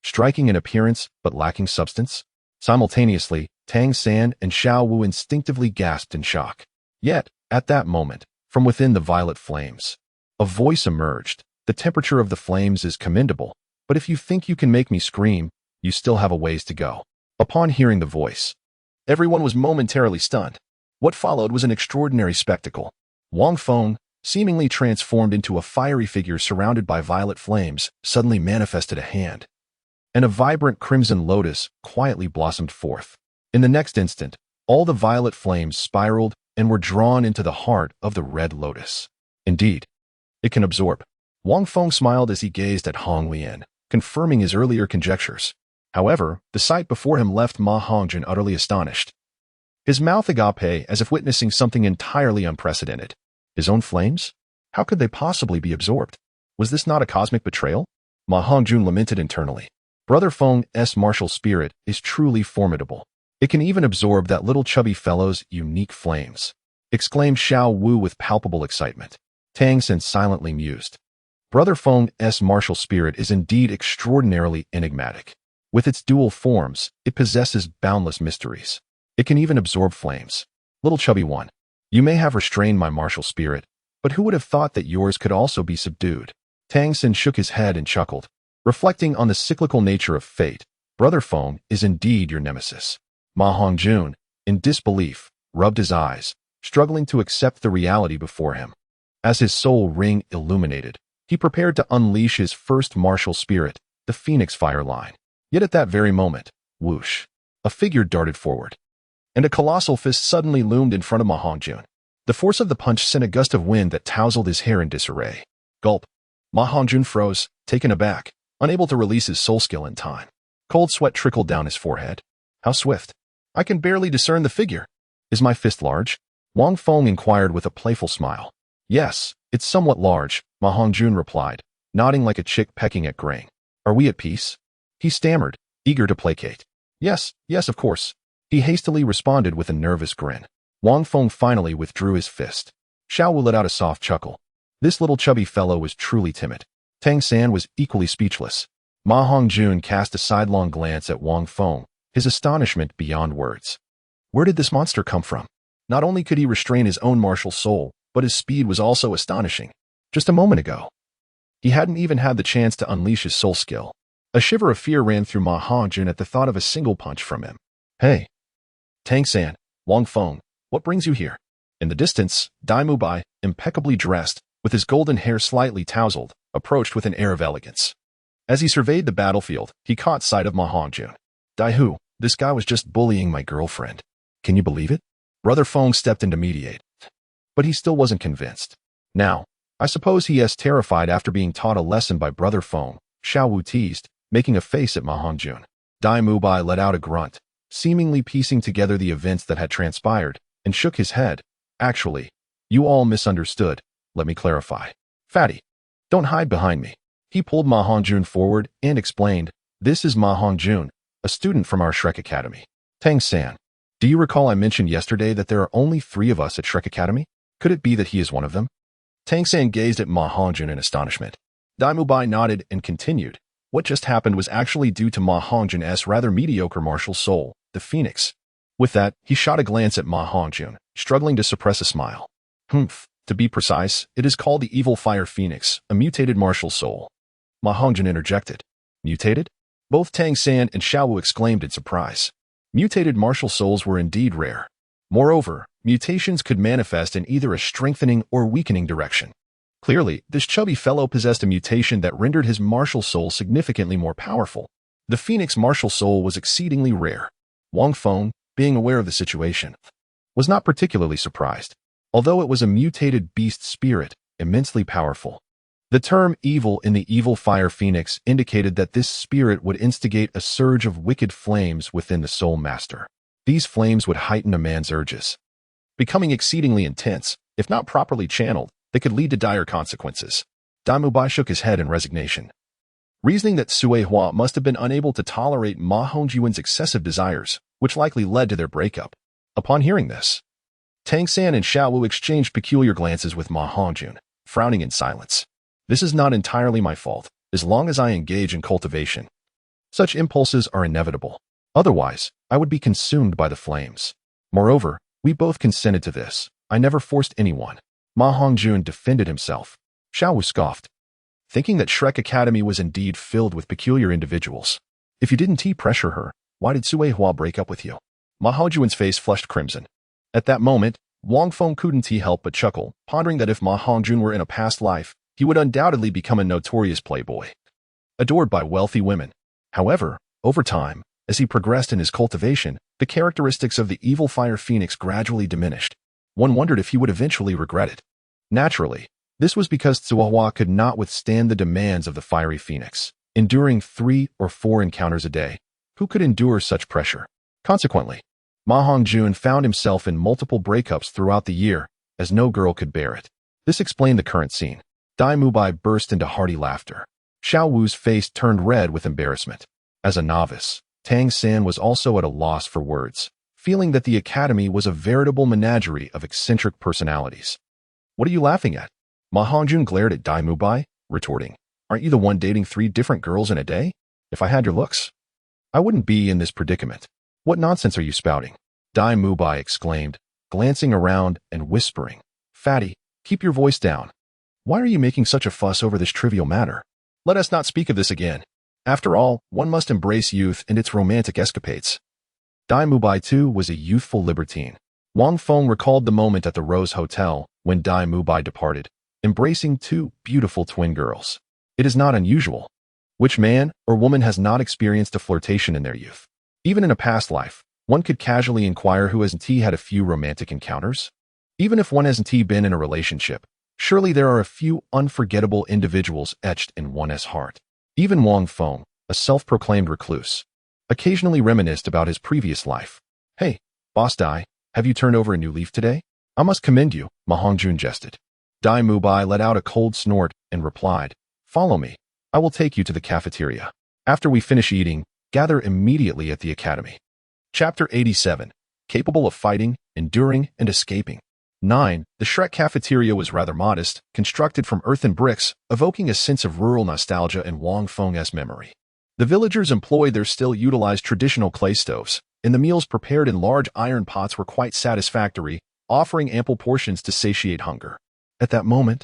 Striking in appearance, but lacking substance? Simultaneously, Tang San and Xiao Wu instinctively gasped in shock. Yet, at that moment, from within the violet flames, a voice emerged. The temperature of the flames is commendable, but if you think you can make me scream, you still have a ways to go. Upon hearing the voice, everyone was momentarily stunned. What followed was an extraordinary spectacle. Wang Feng, seemingly transformed into a fiery figure surrounded by violet flames, suddenly manifested a hand, and a vibrant crimson lotus quietly blossomed forth. In the next instant, all the violet flames spiraled and were drawn into the heart of the red lotus. Indeed, it can absorb. Wang Feng smiled as he gazed at Hong Lian, confirming his earlier conjectures. However, the sight before him left Ma Hongjun utterly astonished. His mouth agape as if witnessing something entirely unprecedented. His own flames? How could they possibly be absorbed? Was this not a cosmic betrayal? Ma Hongjun lamented internally. Brother Feng's martial spirit is truly formidable. It can even absorb that little chubby fellow's unique flames, exclaimed Xiao Wu with palpable excitement. Tang San silently mused. Brother Feng's martial spirit is indeed extraordinarily enigmatic. With its dual forms, it possesses boundless mysteries. It can even absorb flames. Little chubby one, you may have restrained my martial spirit, but who would have thought that yours could also be subdued? Tang San shook his head and chuckled, reflecting on the cyclical nature of fate. Brother Feng is indeed your nemesis. Ma Hongjun, in disbelief, rubbed his eyes, struggling to accept the reality before him. As his soul ring illuminated, he prepared to unleash his first martial spirit, the Phoenix Fire line. Yet at that very moment, whoosh, a figure darted forward, and a colossal fist suddenly loomed in front of Ma Hongjun. The force of the punch sent a gust of wind that tousled his hair in disarray. Gulp. Ma Hongjun froze, taken aback, unable to release his soul skill in time. Cold sweat trickled down his forehead. How swift. I can barely discern the figure. Is my fist large? Wang Feng inquired with a playful smile. Yes, it's somewhat large, Ma Hongjun replied, nodding like a chick pecking at grain. Are we at peace? He stammered, eager to placate. Yes, of course. He hastily responded with a nervous grin. Wang Feng finally withdrew his fist. Xiao Wu let out a soft chuckle. This little chubby fellow was truly timid. Tang San was equally speechless. Ma Hongjun cast a sidelong glance at Wang Feng, his astonishment beyond words. Where did this monster come from? Not only could he restrain his own martial soul, but his speed was also astonishing. Just a moment ago, he hadn't even had the chance to unleash his soul skill. A shiver of fear ran through Ma Hongjun at the thought of a single punch from him. Hey! Tang San, Wang Feng, what brings you here? In the distance, Dai Mubai, impeccably dressed, with his golden hair slightly tousled, approached with an air of elegance. As he surveyed the battlefield, he caught sight of Ma Hongjun. Dai Hu, this guy was just bullying my girlfriend. Can you believe it? Brother Feng stepped in to mediate. But he still wasn't convinced. Now, I suppose he is terrified after being taught a lesson by Brother Feng, Xiao Wu teased, making a face at Ma Hongjun. Dai Mubai let out a grunt, seemingly piecing together the events that had transpired, and shook his head. Actually, you all misunderstood. Let me clarify. Fatty, don't hide behind me. He pulled Ma Hongjun forward and explained, this is Ma Hongjun, a student from our Shrek Academy. Tang San, do you recall I mentioned yesterday that there are only 3 of us at Shrek Academy? Could it be that he is one of them? Tang San gazed at Ma Hongjun in astonishment. Dai Mubai nodded and continued. What just happened was actually due to Ma Hongjun's rather mediocre martial soul, the Phoenix. With that, he shot a glance at Ma Hongjun, struggling to suppress a smile. To be precise, it is called the Evil Fire Phoenix, a mutated martial soul. Ma Hongjun interjected. Mutated? Both Tang San and Xiao Wu exclaimed in surprise. Mutated martial souls were indeed rare. Moreover, mutations could manifest in either a strengthening or weakening direction. Clearly, this chubby fellow possessed a mutation that rendered his martial soul significantly more powerful. The Phoenix martial soul was exceedingly rare. Wang Feng, being aware of the situation, was not particularly surprised, although it was a mutated beast spirit, immensely powerful. The term evil in the Evil Fire Phoenix indicated that this spirit would instigate a surge of wicked flames within the soul master. These flames would heighten a man's urges, becoming exceedingly intense. If not properly channeled, they could lead to dire consequences. Dai Mubai shook his head in resignation, reasoning that Sui Hua must have been unable to tolerate Ma Hongjun's excessive desires, which likely led to their breakup. Upon hearing this, Tang San and Xiao Wu exchanged peculiar glances with Ma Hongjun, frowning in silence. This is not entirely my fault, as long as I engage in cultivation. Such impulses are inevitable. Otherwise, I would be consumed by the flames. Moreover, we both consented to this. I never forced anyone. Ma Hongjun defended himself. Xiao Wu scoffed, thinking that Shrek Academy was indeed filled with peculiar individuals. If you didn't pressure her, why did Sui Hua break up with you? Ma Hongjun's face flushed crimson. At that moment, Wang Feng couldn't help but chuckle, pondering that if Ma Hongjun were in a past life, he would undoubtedly become a notorious playboy, adored by wealthy women. However, over time, as he progressed in his cultivation, the characteristics of the Evil Fire Phoenix gradually diminished. One wondered if he would eventually regret it. Naturally, this was because Tsuahua could not withstand the demands of the Fiery Phoenix, enduring 3 or 4 encounters a day. Who could endure such pressure? Consequently, Ma Hongjun found himself in multiple breakups throughout the year, as no girl could bear it. This explained the current scene. Dai Mubai burst into hearty laughter. Xiao Wu's face turned red with embarrassment. As a novice, Tang San was also at a loss for words, feeling that the academy was a veritable menagerie of eccentric personalities. What are you laughing at? Ma Hongjun glared at Dai Mubai, retorting, aren't you the one dating 3 different girls in a day? If I had your looks, I wouldn't be in this predicament. What nonsense are you spouting? Dai Mubai exclaimed, glancing around and whispering, Fatty, keep your voice down. Why are you making such a fuss over this trivial matter? Let us not speak of this again. After all, one must embrace youth and its romantic escapades. Dai Mubai too was a youthful libertine. Wang Feng recalled the moment at the Rose Hotel when Dai Mubai departed, embracing two beautiful twin girls. It is not unusual. Which man or woman has not experienced a flirtation in their youth? Even in a past life, one could casually inquire who hasn't had a few romantic encounters? Even if one hasn't been in a relationship, surely there are a few unforgettable individuals etched in one's heart. Even Wang Feng, a self-proclaimed recluse, occasionally reminisced about his previous life. Hey, boss Dai, have you turned over a new leaf today? I must commend you, Ma Hongjun jested. Dai Mubai let out a cold snort and replied, follow me. I will take you to the cafeteria. After we finish eating, gather immediately at the academy. Chapter 87. Capable of fighting, enduring, and escaping. 9. The Shrek cafeteria was rather modest, constructed from earthen bricks, evoking a sense of rural nostalgia in Wang Feng's memory. The villagers employed their still-utilized traditional clay stoves, and the meals prepared in large iron pots were quite satisfactory, offering ample portions to satiate hunger. At that moment,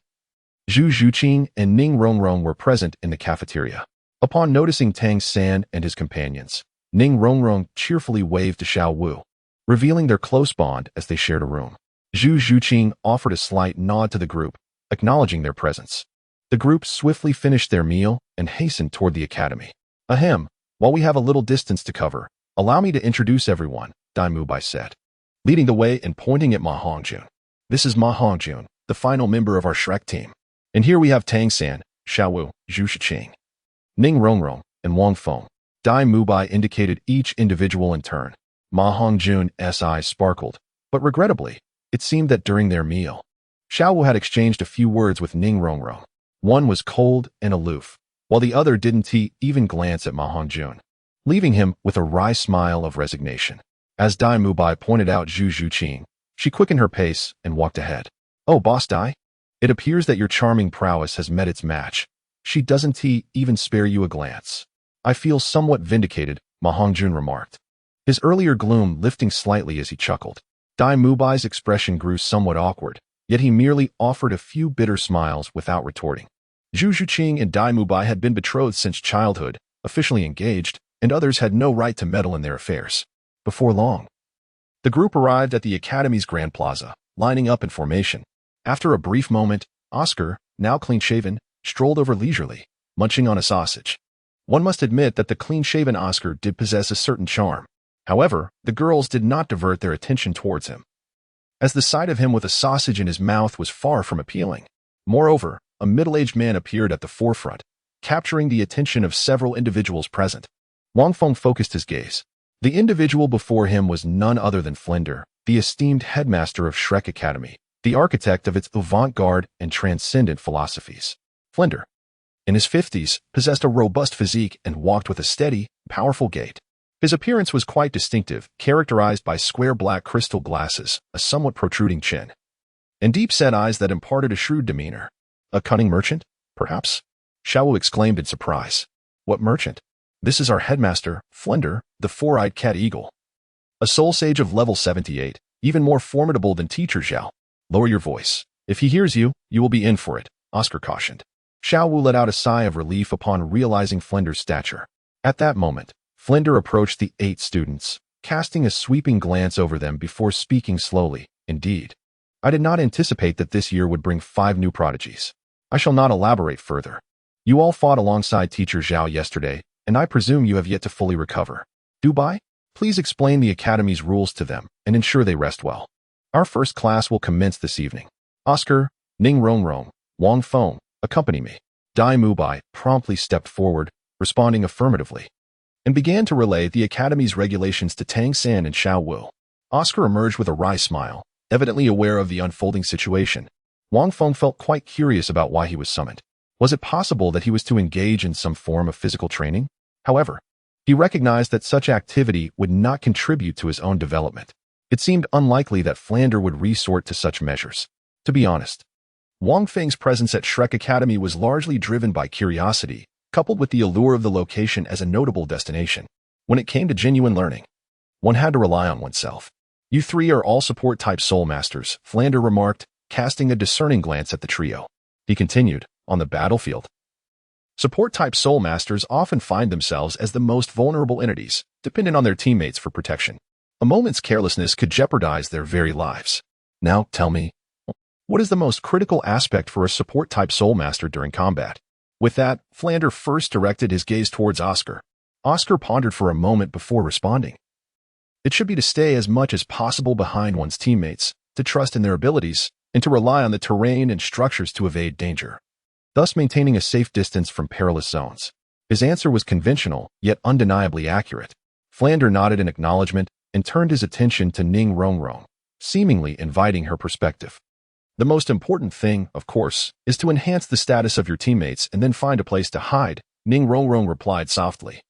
Zhu Zhuqing and Ning Rongrong were present in the cafeteria. Upon noticing Tang San and his companions, Ning Rongrong cheerfully waved to Xiao Wu, revealing their close bond as they shared a room. Zhu Zhuqing offered a slight nod to the group, acknowledging their presence. The group swiftly finished their meal and hastened toward the academy. Ahem, while we have a little distance to cover, allow me to introduce everyone, Dai Mubai said, leading the way and pointing at Ma Hongjun. This is Ma Hongjun, the final member of our Shrek team. And here we have Tang San, Xiao Wu, Zhu Shiqing, Ning Rongrong, and Wang Feng. Dai Mubai indicated each individual in turn. Ma Hongjun's eyes sparkled, but regrettably, it seemed that during their meal, Xiao Wu had exchanged a few words with Ning Rongrong. One was cold and aloof, while the other didn't even glance at Ma Hongjun, leaving him with a wry smile of resignation. As Dai Mubai pointed out Zhu Zhuqing, she quickened her pace and walked ahead. Oh, boss Dai, it appears that your charming prowess has met its match. She doesn't even spare you a glance. I feel somewhat vindicated, Ma Hongjun remarked, his earlier gloom lifting slightly as he chuckled. Dai Mubai's expression grew somewhat awkward, yet he merely offered a few bitter smiles without retorting. Zhu Zhuqing and Dai Mubai had been betrothed since childhood, officially engaged, and others had no right to meddle in their affairs. Before long, the group arrived at the academy's Grand Plaza, lining up in formation. After a brief moment, Oscar, now clean-shaven, strolled over leisurely, munching on a sausage. One must admit that the clean-shaven Oscar did possess a certain charm. However, the girls did not divert their attention towards him, as the sight of him with a sausage in his mouth was far from appealing. Moreover, a middle-aged man appeared at the forefront, capturing the attention of several individuals present. Wang Feng focused his gaze. The individual before him was none other than Flinder, the esteemed headmaster of Shrek Academy, the architect of its avant-garde and transcendent philosophies. Flinder, in his 50s, possessed a robust physique and walked with a steady, powerful gait. His appearance was quite distinctive, characterized by square black crystal glasses, a somewhat protruding chin, and deep-set eyes that imparted a shrewd demeanor. A cunning merchant, perhaps? Xiao Wu exclaimed in surprise. What merchant? This is our headmaster, Flinder, the four-eyed cat eagle. A soul sage of level 78, even more formidable than teacher Zhao. Lower your voice. If he hears you, you will be in for it, Oscar cautioned. Xiao Wu let out a sigh of relief upon realizing Flinder's stature. At that moment, Flinder approached the 8 students, casting a sweeping glance over them before speaking slowly. Indeed, I did not anticipate that this year would bring 5 new prodigies. I shall not elaborate further. You all fought alongside teacher Zhao yesterday, and I presume you have yet to fully recover. Dubai, please explain the academy's rules to them and ensure they rest well. Our first class will commence this evening. Oscar, Ning Rongrong, Wang Feng, accompany me. Dai Mubai promptly stepped forward, responding affirmatively, and began to relay the academy's regulations to Tang San and Xiao Wu. Oscar emerged with a wry smile, evidently aware of the unfolding situation. Wang Feng felt quite curious about why he was summoned. Was it possible that he was to engage in some form of physical training? However, he recognized that such activity would not contribute to his own development. It seemed unlikely that Flinder would resort to such measures. To be honest, Wang Feng's presence at Shrek Academy was largely driven by curiosity, coupled with the allure of the location as a notable destination. When it came to genuine learning, one had to rely on oneself. You 3 are all support-type soul masters, Flinder remarked, casting a discerning glance at the trio. He continued, on the battlefield, support-type soul masters often find themselves as the most vulnerable entities, dependent on their teammates for protection. A moment's carelessness could jeopardize their very lives. Now, tell me, what is the most critical aspect for a support-type Soul Master during combat? With that, Flander first directed his gaze towards Oscar. Oscar pondered for a moment before responding. It should be to stay as much as possible behind one's teammates, to trust in their abilities, and to rely on the terrain and structures to evade danger, thus maintaining a safe distance from perilous zones. His answer was conventional, yet undeniably accurate. Flander nodded in acknowledgement and turned his attention to Ning Rongrong, seemingly inviting her perspective. The most important thing, of course, is to enhance the status of your teammates and then find a place to hide, Ning Rongrong replied softly.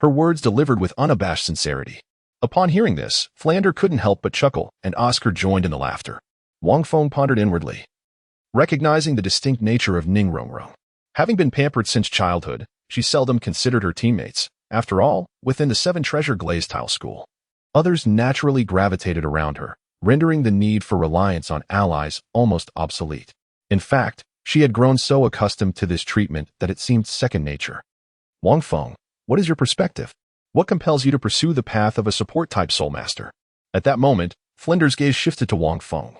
Her words delivered with unabashed sincerity. Upon hearing this, Flander couldn't help but chuckle, and Oscar joined in the laughter. Wang Feng pondered inwardly, recognizing the distinct nature of Ning Rongrong. Having been pampered since childhood, she seldom considered her teammates. After all, within the Seven Treasure Glaze Tile School, others naturally gravitated around her, rendering the need for reliance on allies almost obsolete. In fact, she had grown so accustomed to this treatment that it seemed second nature. Wang Feng, what is your perspective? What compels you to pursue the path of a support-type Soul Master? At that moment, Flinder's gaze shifted to Wang Feng,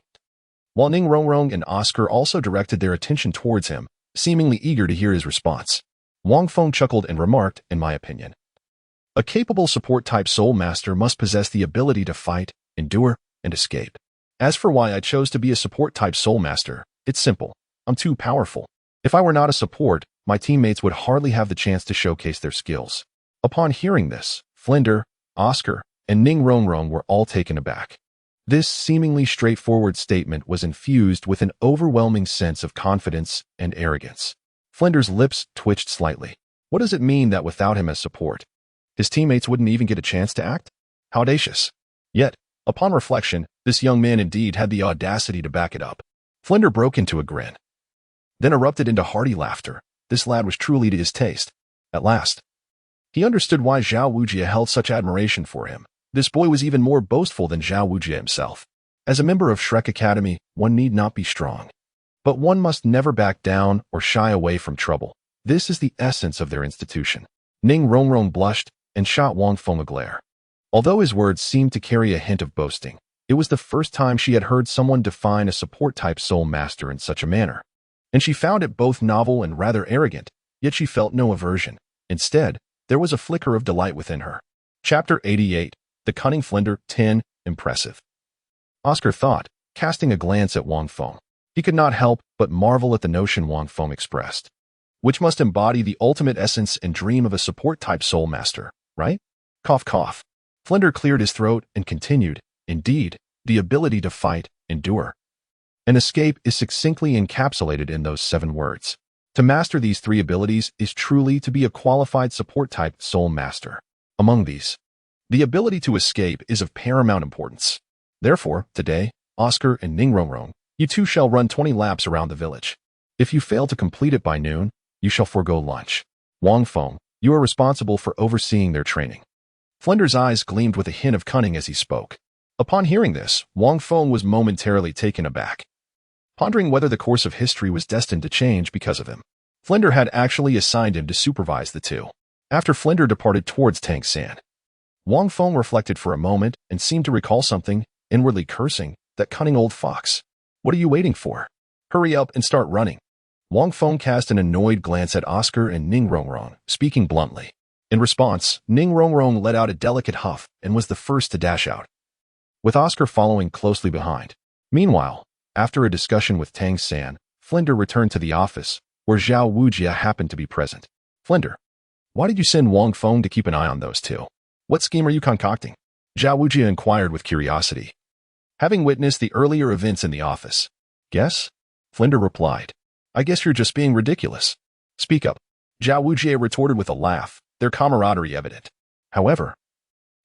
while Ning Rongrong and Oscar also directed their attention towards him, seemingly eager to hear his response. Wang Feng chuckled and remarked, in my opinion, a capable support-type Soul Master must possess the ability to fight, endure, and escape. As for why I chose to be a support-type Soul Master, it's simple. I'm too powerful. If I were not a support, my teammates would hardly have the chance to showcase their skills. Upon hearing this, Flinder, Oscar, and Ning Rongrong were all taken aback. This seemingly straightforward statement was infused with an overwhelming sense of confidence and arrogance. Flinder's lips twitched slightly. What does it mean that without him as support, his teammates wouldn't even get a chance to act? How audacious. Yet, upon reflection, this young man indeed had the audacity to back it up. Flinder broke into a grin, then erupted into hearty laughter. This lad was truly to his taste. At last, he understood why Zhao Wujie held such admiration for him. This boy was even more boastful than Zhao Wujie himself. As a member of Shrek Academy, one need not be strong, but one must never back down or shy away from trouble. This is the essence of their institution. Ning Rongrong blushed and shot Wang Feng a glare. Although his words seemed to carry a hint of boasting, it was the first time she had heard someone define a support-type Soul Master in such a manner, and she found it both novel and rather arrogant, yet she felt no aversion. Instead, there was a flicker of delight within her. Chapter 88, The Cunning Flinder, 10, Impressive. Oscar thought, casting a glance at Wang Feng. He could not help but marvel at the notion Wang Feng expressed, which must embody the ultimate essence and dream of a support-type Soul Master, right? Cough, cough. Flinder cleared his throat and continued, indeed, the ability to fight, endure, and escape is succinctly encapsulated in those 7 words. To master these 3 abilities is truly to be a qualified support-type Soul Master. Among these, the ability to escape is of paramount importance. Therefore, today, Oscar and Ning Rongrong, you two shall run 20 laps around the village. If you fail to complete it by noon, you shall forego lunch. Wang Feng, you are responsible for overseeing their training. Flinder's eyes gleamed with a hint of cunning as he spoke. Upon hearing this, Wang Feng was momentarily taken aback, pondering whether the course of history was destined to change because of him. Flinder had actually assigned him to supervise the two. After Flinder departed towards Tangan, Wang Feng reflected for a moment and seemed to recall something, inwardly cursing, that cunning old fox. What are you waiting for? Hurry up and start running. Wang Feng cast an annoyed glance at Oscar and Ning Rongrong, speaking bluntly. In response, Ning Rongrong let out a delicate huff and was the first to dash out, with Oscar following closely behind. Meanwhile, after a discussion with Tang San, Flinder returned to the office, where Zhao Wujie happened to be present. Flinder, why did you send Wang Feng to keep an eye on those two? What scheme are you concocting? Zhao Wujie inquired with curiosity, having witnessed the earlier events in the office. Guess? Flinder replied. I guess you're just being ridiculous. Speak up. Zhao Wujie retorted with a laugh, their camaraderie evident. However,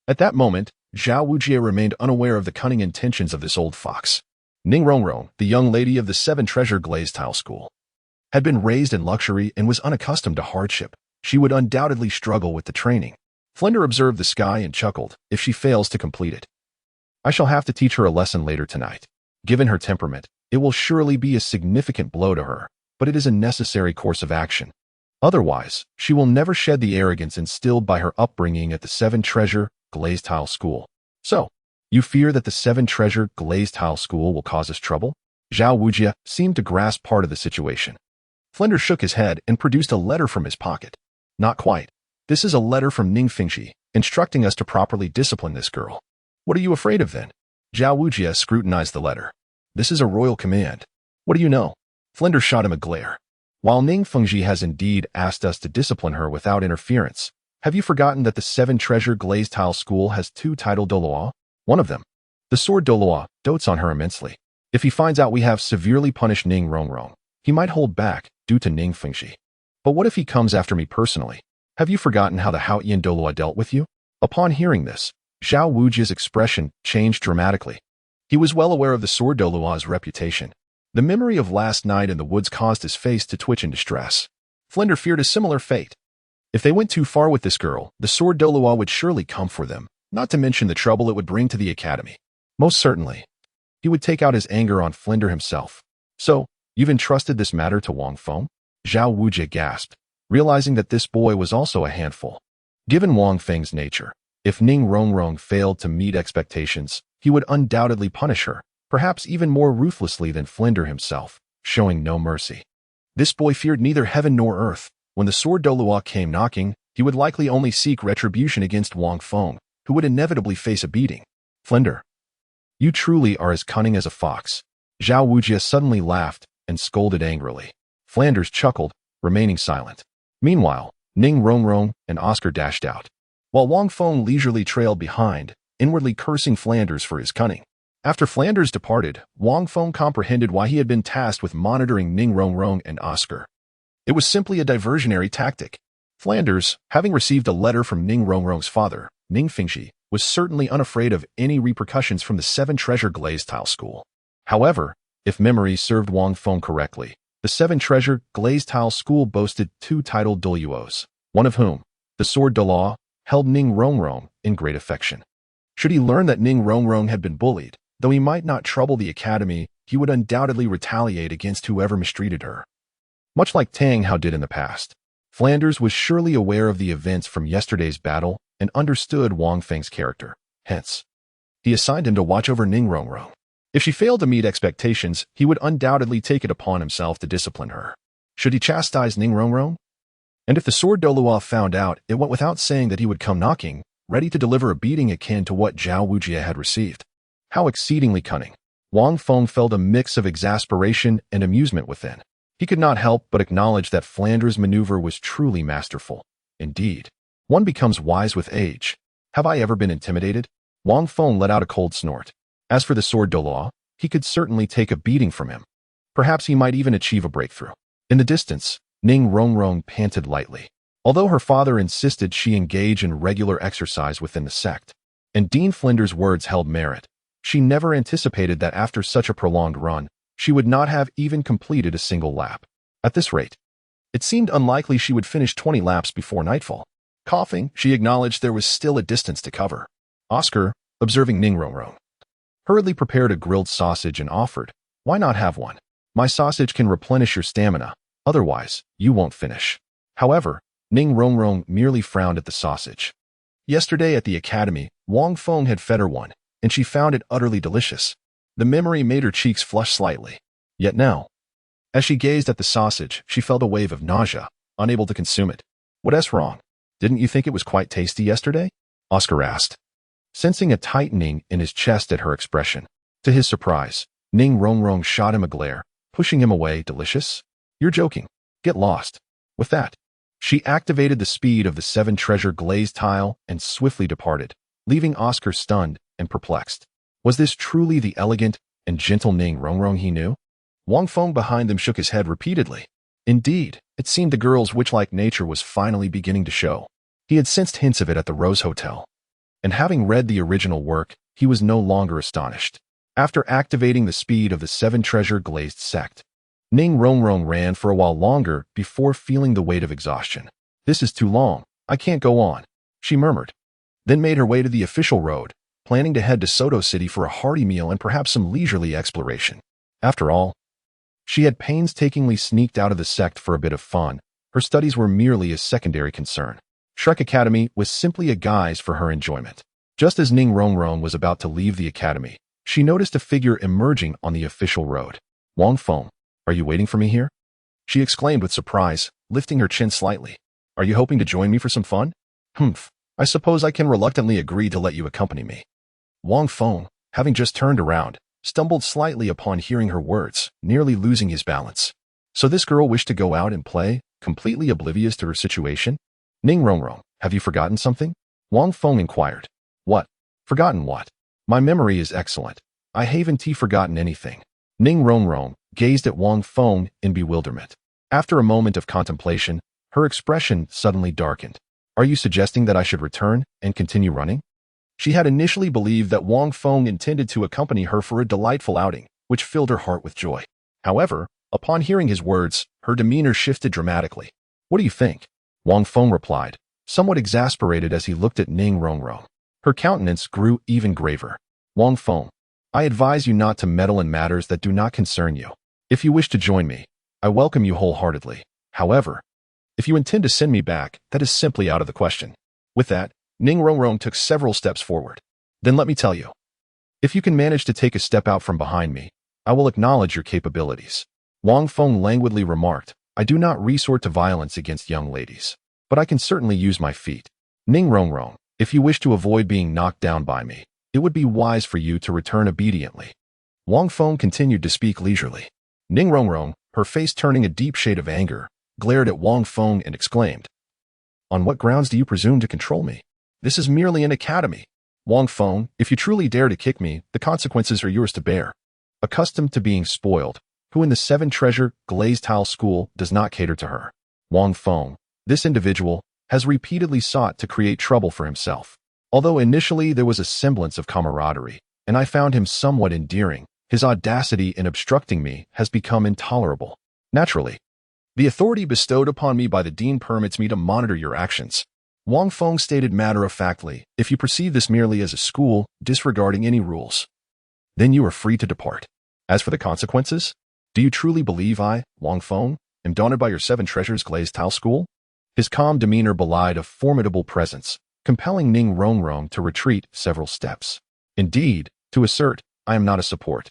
at that moment, Zhao Wujie remained unaware of the cunning intentions of this old fox. Ning Rongrong, the young lady of the 7 Treasure Glaze Tile School, had been raised in luxury and was unaccustomed to hardship. She would undoubtedly struggle with the training. Flinder observed the sky and chuckled, if she fails to complete it, I shall have to teach her a lesson later tonight. Given her temperament, it will surely be a significant blow to her, but it is a necessary course of action. Otherwise, she will never shed the arrogance instilled by her upbringing at the 7 Treasure Glaze Tile School. So, you fear that the seven-treasure glazed tile school will cause us trouble? Zhao Wujia seemed to grasp part of the situation. Flender shook his head and produced a letter from his pocket. Not quite. This is a letter from Ning Fengxi, instructing us to properly discipline this girl. What are you afraid of then? Zhao Wujia scrutinized the letter. This is a royal command. What do you know? Flender shot him a glare. While Ning Fengxi has indeed asked us to discipline her without interference, have you forgotten that the seven-treasure glazed tile school has two titled Douluo? One of them, the sword Douluo, dotes on her immensely. If he finds out we have severely punished Ning Rongrong, he might hold back due to Ning Fengxi. But what if he comes after me personally? Have you forgotten how the Haotian Douluo dealt with you? Upon hearing this, Zhao Wujia's expression changed dramatically. He was well aware of the sword Douluo's reputation. The memory of last night in the woods caused his face to twitch in distress. Flender feared a similar fate. If they went too far with this girl, the sword Douluo would surely come for them, not to mention the trouble it would bring to the academy. Most certainly, he would take out his anger on Flender himself. So, you've entrusted this matter to Wang Feng? Zhao Wujia gasped, realizing that this boy was also a handful. Given Wang Feng's nature, if Ning Rongrong failed to meet expectations, he would undoubtedly punish her, perhaps even more ruthlessly than Flender himself, showing no mercy. This boy feared neither heaven nor earth. When the sword Douluo came knocking, he would likely only seek retribution against Wang Feng, who would inevitably face a beating. Flender, you truly are as cunning as a fox. Zhao Wujia suddenly laughed and scolded angrily. Flanders chuckled, remaining silent. Meanwhile, Ning Rongrong and Oscar dashed out, while Wang Feng leisurely trailed behind, inwardly cursing Flanders for his cunning. After Flanders departed, Wang Feng comprehended why he had been tasked with monitoring Ning Rongrong and Oscar. It was simply a diversionary tactic. Flanders, having received a letter from Ning Rongrong's father, Ning Fengxi, was certainly unafraid of any repercussions from the seven-treasure glazed tile school. However, if memory served Wang Feng correctly, the seven-treasure glazed tile school boasted two titled Douluos, one of whom, the sword Douluo, held Ning Rongrong in great affection. Should he learn that Ning Rongrong had been bullied, though he might not trouble the academy, he would undoubtedly retaliate against whoever mistreated her. Much like Tanghao did in the past, Flanders was surely aware of the events from yesterday's battle and understood Wang Feng's character. Hence, he assigned him to watch over Ning Rongrong. If she failed to meet expectations, he would undoubtedly take it upon himself to discipline her. Should he chastise Ning Rongrong? And if the sword Douluo found out, it went without saying that he would come knocking, ready to deliver a beating akin to what Zhao Wujia had received. How exceedingly cunning. Wang Feng felt a mix of exasperation and amusement within. He could not help but acknowledge that Flanders' maneuver was truly masterful. Indeed, one becomes wise with age. Have I ever been intimidated? Wang Feng let out a cold snort. As for the sword Douluo, he could certainly take a beating from him. Perhaps he might even achieve a breakthrough. In the distance, Ning Rongrong panted lightly. Although her father insisted she engage in regular exercise within the sect, and Dean Flanders' words held merit, she never anticipated that after such a prolonged run, she would not have even completed a single lap. At this rate, it seemed unlikely she would finish 20 laps before nightfall. Coughing, she acknowledged there was still a distance to cover. Oscar, observing Ning Rongrong, hurriedly prepared a grilled sausage and offered, "Why not have one? My sausage can replenish your stamina, otherwise, you won't finish." However, Ning Rongrong merely frowned at the sausage. Yesterday at the academy, Wang Feng had fed her one, and she found it utterly delicious. The memory made her cheeks flush slightly. Yet now, as she gazed at the sausage, she felt a wave of nausea, unable to consume it. "What's wrong? Didn't you think it was quite tasty yesterday?" Oscar asked, sensing a tightening in his chest at her expression. To his surprise, Ning Rongrong shot him a glare, pushing him away. "Delicious? You're joking. Get lost." With that, she activated the speed of the seven-treasure glazed tile and swiftly departed, leaving Oscar stunned and perplexed. Was this truly the elegant and gentle Ning Rongrong he knew? Wang Feng behind them shook his head repeatedly. Indeed, it seemed the girl's witch-like nature was finally beginning to show. He had sensed hints of it at the Rose Hotel. And having read the original work, he was no longer astonished. After activating the speed of the seven-treasure glazed sect, Ning Rongrong ran for a while longer before feeling the weight of exhaustion. "This is too long. I can't go on," she murmured, then made her way to the official road, planning to head to Soto City for a hearty meal and perhaps some leisurely exploration. After all, she had painstakingly sneaked out of the sect for a bit of fun. Her studies were merely a secondary concern. Shrek Academy was simply a guise for her enjoyment. Just as Ning Rongrong was about to leave the academy, she noticed a figure emerging on the official road. Wang Feng, are you waiting for me here? She exclaimed with surprise, lifting her chin slightly. Are you hoping to join me for some fun? Humph, I suppose I can reluctantly agree to let you accompany me. Wang Feng, having just turned around, stumbled slightly upon hearing her words, nearly losing his balance. So this girl wished to go out and play, completely oblivious to her situation? Ning Rongrong, have you forgotten something? Wang Feng inquired. What? Forgotten what? My memory is excellent. I haven't forgotten anything. Ning Rongrong gazed at Wang Feng in bewilderment. After a moment of contemplation, her expression suddenly darkened. Are you suggesting that I should return and continue running? She had initially believed that Wang Feng intended to accompany her for a delightful outing, which filled her heart with joy. However, upon hearing his words, her demeanor shifted dramatically. What do you think? Wang Feng replied, somewhat exasperated as he looked at Ning Rongrong. Her countenance grew even graver. Wang Feng, I advise you not to meddle in matters that do not concern you. If you wish to join me, I welcome you wholeheartedly. However, if you intend to send me back, that is simply out of the question. With that, Ning Rongrong took several steps forward. Then let me tell you. If you can manage to take a step out from behind me, I will acknowledge your capabilities. Wang Feng languidly remarked, I do not resort to violence against young ladies, but I can certainly use my feet. Ning Rongrong, if you wish to avoid being knocked down by me, it would be wise for you to return obediently. Wang Feng continued to speak leisurely. Ning Rongrong, her face turning a deep shade of anger, glared at Wang Feng and exclaimed, On what grounds do you presume to control me? This is merely an academy. Wang Feng, if you truly dare to kick me, the consequences are yours to bear. Accustomed to being spoiled, who in the Seven Treasure Glazed Tile School does not cater to her? Wang Feng, this individual, has repeatedly sought to create trouble for himself. Although initially there was a semblance of camaraderie, and I found him somewhat endearing, his audacity in obstructing me has become intolerable. Naturally, the authority bestowed upon me by the dean permits me to monitor your actions. Wang Feng stated matter-of-factly, if you perceive this merely as a school, disregarding any rules, then you are free to depart. As for the consequences, do you truly believe I, Wang Feng, am daunted by your Seven Treasures Glazed Tile School? His calm demeanor belied a formidable presence, compelling Ning Rongrong to retreat several steps. Indeed, to assert, I am not a support,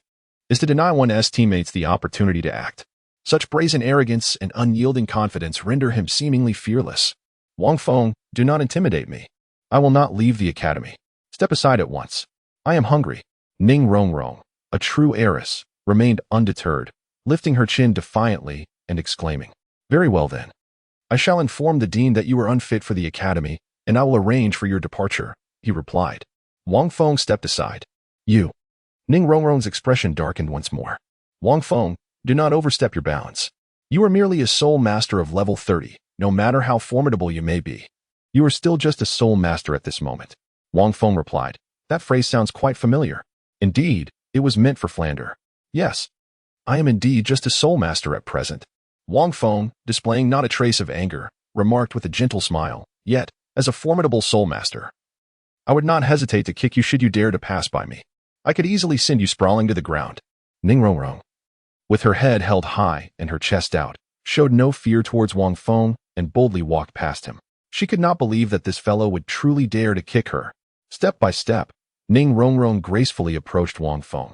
is to deny one's teammates the opportunity to act. Such brazen arrogance and unyielding confidence render him seemingly fearless. Wang Feng, do not intimidate me. I will not leave the academy. Step aside at once. I am hungry. Ning Rongrong, a true heiress, remained undeterred, lifting her chin defiantly and exclaiming, Very well then. I shall inform the dean that you are unfit for the academy, and I will arrange for your departure, he replied. Wang Feng stepped aside. You. Ning Rongrong's expression darkened once more. Wang Feng, do not overstep your bounds. You are merely a soul master of level 30, no matter how formidable you may be. You are still just a soul master at this moment. Wang Feng replied. That phrase sounds quite familiar. Indeed, it was meant for Flander. Yes, I am indeed just a soul master at present. Wang Feng, displaying not a trace of anger, remarked with a gentle smile, yet, as a formidable soul master, I would not hesitate to kick you should you dare to pass by me. I could easily send you sprawling to the ground. Ning Rongrong, with her head held high and her chest out, showed no fear towards Wang Feng and boldly walked past him. She could not believe that this fellow would truly dare to kick her. Step by step, Ning Rongrong gracefully approached Wang Feng,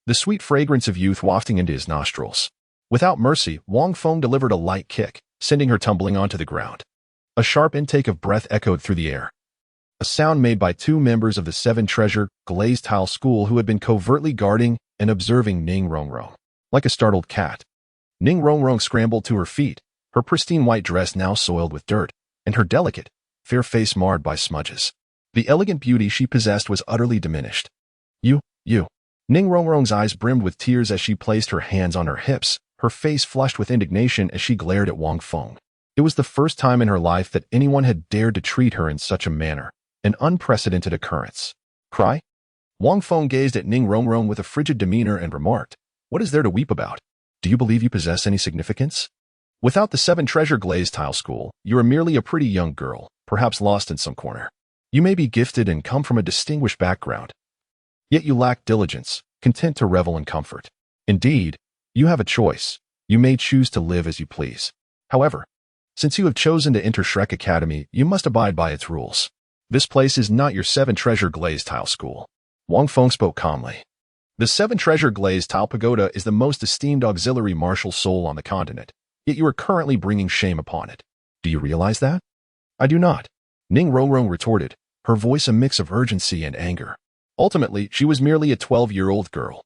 the sweet fragrance of youth wafting into his nostrils. Without mercy, Wang Feng delivered a light kick, sending her tumbling onto the ground. A sharp intake of breath echoed through the air, a sound made by two members of the Seven Treasure Glazed Tile School who had been covertly guarding and observing Ning Rongrong. Like a startled cat, Ning Rongrong scrambled to her feet, her pristine white dress now soiled with dirt, and her delicate, fair face marred by smudges. The elegant beauty she possessed was utterly diminished. You. Ning Rongrong's eyes brimmed with tears as she placed her hands on her hips, her face flushed with indignation as she glared at Wang Feng. It was the first time in her life that anyone had dared to treat her in such a manner, an unprecedented occurrence. Cry? Wang Feng gazed at Ning Rongrong with a frigid demeanor and remarked, What is there to weep about? Do you believe you possess any significance? Without the Seven Treasure Glazed Tile School, you are merely a pretty young girl, perhaps lost in some corner. You may be gifted and come from a distinguished background, yet you lack diligence, content to revel in comfort. Indeed, you have a choice. You may choose to live as you please. However, since you have chosen to enter Shrek Academy, you must abide by its rules. This place is not your Seven Treasure Glazed Tile School. Wang Feng spoke calmly. The Seven Treasure Glazed Tile Pagoda is the most esteemed auxiliary martial soul on the continent, yet you are currently bringing shame upon it. Do you realize that? I do not. Ning Rongrong retorted, her voice a mix of urgency and anger. Ultimately, she was merely a 12-year-old girl.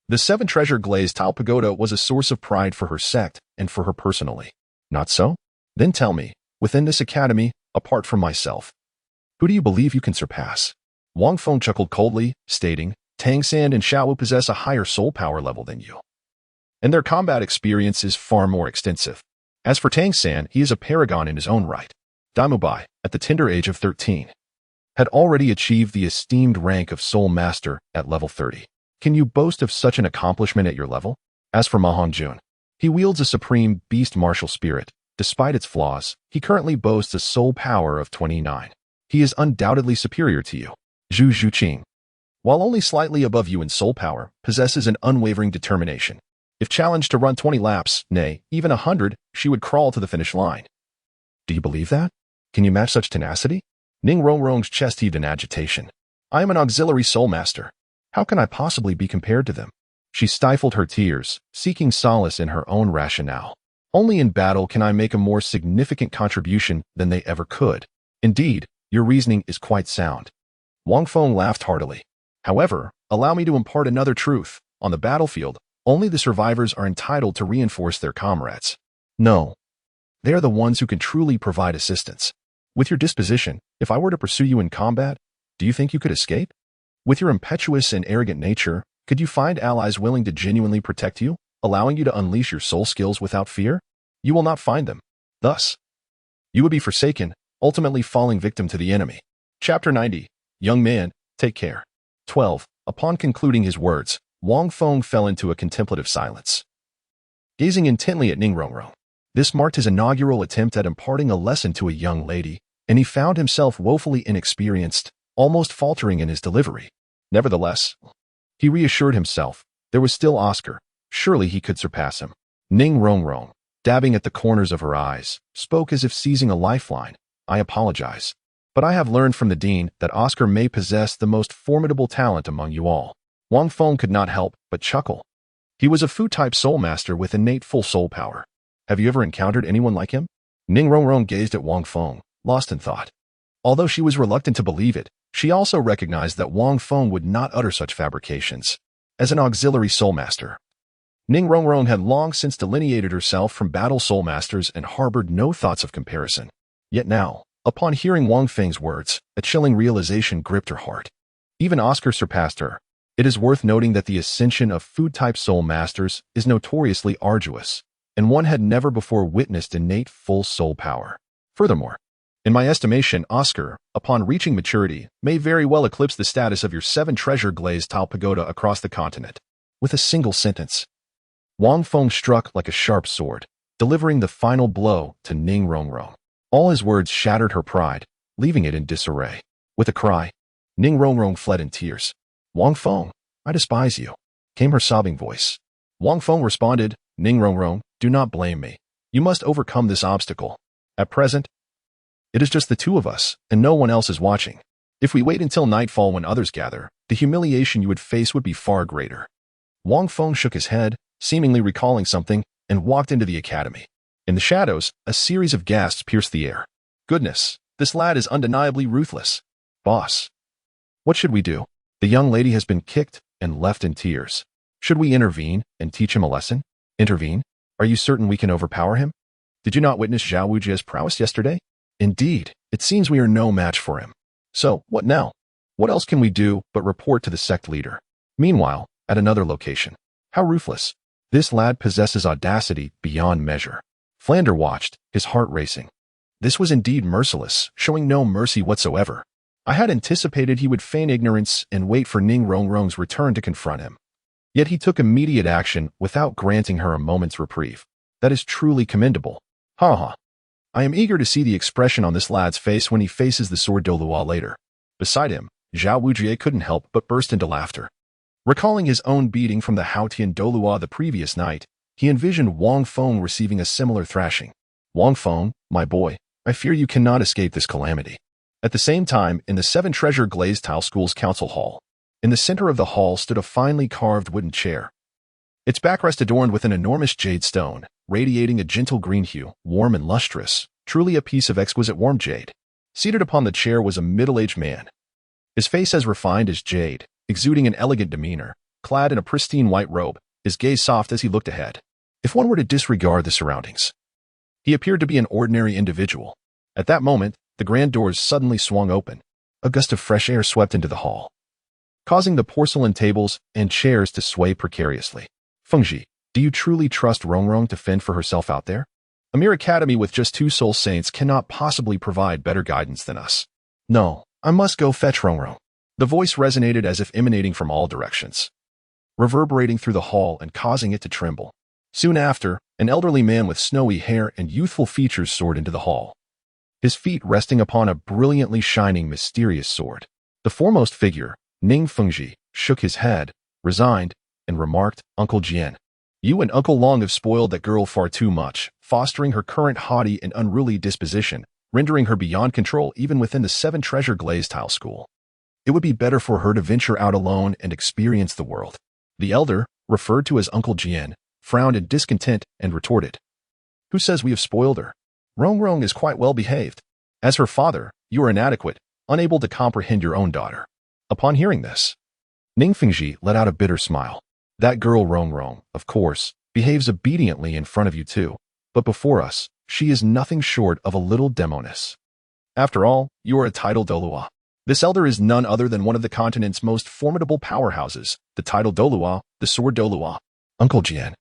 The Seven Treasure Glazed Tile Pagoda was a source of pride for her sect and for her personally. Not so? Then tell me, within this academy, apart from myself, who do you believe you can surpass? Wang Feng chuckled coldly, stating, Tangan and Xiao possess a higher soul power level than you, and their combat experience is far more extensive. As for Tangan, he is a paragon in his own right. Daimubai, at the tender age of 13, had already achieved the esteemed rank of Soul Master at level 30. Can you boast of such an accomplishment at your level? As for Mahongjun, he wields a supreme beast martial spirit. Despite its flaws, he currently boasts a soul power of 29. He is undoubtedly superior to you. Zhu Zhuqing, while only slightly above you in soul power, possesses an unwavering determination. If challenged to run 20 laps, nay, even 100, she would crawl to the finish line. Do you believe that? Can you match such tenacity? Ning Rongrong's chest heaved in agitation. I am an auxiliary soul master. How can I possibly be compared to them? She stifled her tears, seeking solace in her own rationale. Only in battle can I make a more significant contribution than they ever could. Indeed, your reasoning is quite sound. Wang Feng laughed heartily. However, allow me to impart another truth. On the battlefield, only the survivors are entitled to reinforce their comrades. No. They are the ones who can truly provide assistance. With your disposition, if I were to pursue you in combat, do you think you could escape? With your impetuous and arrogant nature, could you find allies willing to genuinely protect you, allowing you to unleash your soul skills without fear? You will not find them. Thus, you would be forsaken, ultimately falling victim to the enemy. Chapter 90. Young man, take care. 12. Upon concluding his words, Wang Feng fell into a contemplative silence, gazing intently at Ning Rongrong. This marked his inaugural attempt at imparting a lesson to a young lady, and he found himself woefully inexperienced, almost faltering in his delivery. Nevertheless, he reassured himself, there was still Oscar. Surely he could surpass him. Ning Rongrong, dabbing at the corners of her eyes, spoke as if seizing a lifeline. I apologize, but I have learned from the Dean that Oscar may possess the most formidable talent among you all. Wang Feng could not help but chuckle. He was a Fu-type soul master with innate full soul power. Have you ever encountered anyone like him? Ning Rongrong gazed at Wang Feng, lost in thought. Although she was reluctant to believe it, she also recognized that Wang Feng would not utter such fabrications. As an auxiliary soul master, Ning Rongrong had long since delineated herself from battle soul masters and harbored no thoughts of comparison. Yet now, upon hearing Wang Feng's words, a chilling realization gripped her heart. Even Oscar surpassed her. It is worth noting that the ascension of Fu-type soul masters is notoriously arduous, and one had never before witnessed innate full soul power. Furthermore, in my estimation, Oscar, upon reaching maturity, may very well eclipse the status of your Seven Treasure Glazed Tile Pagoda across the continent. With a single sentence, Wang Feng struck like a sharp sword, delivering the final blow to Ning Rongrong. All his words shattered her pride, leaving it in disarray. With a cry, Ning Rongrong fled in tears. Wang Feng, I despise you, came her sobbing voice. Wang Feng responded, Ning Rongrong, do not blame me. You must overcome this obstacle. At present, it is just the two of us, and no one else is watching. If we wait until nightfall when others gather, the humiliation you would face would be far greater. Wang Feng shook his head, seemingly recalling something, and walked into the academy. In the shadows, a series of gasps pierced the air. Goodness, this lad is undeniably ruthless. Boss, what should we do? The young lady has been kicked and left in tears. Should we intervene and teach him a lesson? Intervene? Are you certain we can overpower him? Did you not witness Zhao Wujie's prowess yesterday? Indeed, it seems we are no match for him. So, what now? What else can we do but report to the sect leader? Meanwhile, at another location. How ruthless. This lad possesses audacity beyond measure. Flander watched, his heart racing. This was indeed merciless, showing no mercy whatsoever. I had anticipated he would feign ignorance and wait for Ning Rongrong's return to confront him. Yet he took immediate action without granting her a moment's reprieve. That is truly commendable. Ha ha. I am eager to see the expression on this lad's face when he faces the sword Doolwa later. Beside him, Zhao Wujie couldn't help but burst into laughter. Recalling his own beating from the Haotian Douluo the previous night, he envisioned Wang Feng receiving a similar thrashing. Wang Feng, my boy, I fear you cannot escape this calamity. At the same time, in the Seven Treasure Glazed Tile School's council hall, in the center of the hall stood a finely carved wooden chair. Its backrest adorned with an enormous jade stone, radiating a gentle green hue, warm and lustrous, truly a piece of exquisite warm jade. Seated upon the chair was a middle-aged man. His face as refined as jade, exuding an elegant demeanor, clad in a pristine white robe, his gaze soft as he looked ahead. If one were to disregard the surroundings, he appeared to be an ordinary individual. At that moment, the grand doors suddenly swung open. A gust of fresh air swept into the hall, causing the porcelain tables and chairs to sway precariously. Fengji, do you truly trust Rongrong to fend for herself out there? A mere academy with just 2 soul saints cannot possibly provide better guidance than us. No, I must go fetch Rongrong. The voice resonated as if emanating from all directions, reverberating through the hall and causing it to tremble. Soon after, an elderly man with snowy hair and youthful features soared into the hall, his feet resting upon a brilliantly shining, mysterious sword. The foremost figure, Ning Fengji, shook his head, resigned, and remarked, Uncle Jian, you and Uncle Long have spoiled that girl far too much, fostering her current haughty and unruly disposition, rendering her beyond control even within the Seven Treasure Glazed Tile School. It would be better for her to venture out alone and experience the world. The elder, referred to as Uncle Jian, frowned in discontent and retorted, who says we have spoiled her? Rongrong is quite well behaved. As her father, you are inadequate, unable to comprehend your own daughter. Upon hearing this, Ning Fengji let out a bitter smile. That girl Rongrong, of course, behaves obediently in front of you too, but before us, she is nothing short of a little demoness. After all, you are a titled Doolwa. This elder is none other than one of the continent's most formidable powerhouses, the titled Doolwa, the sword Doolwa. Uncle Jian,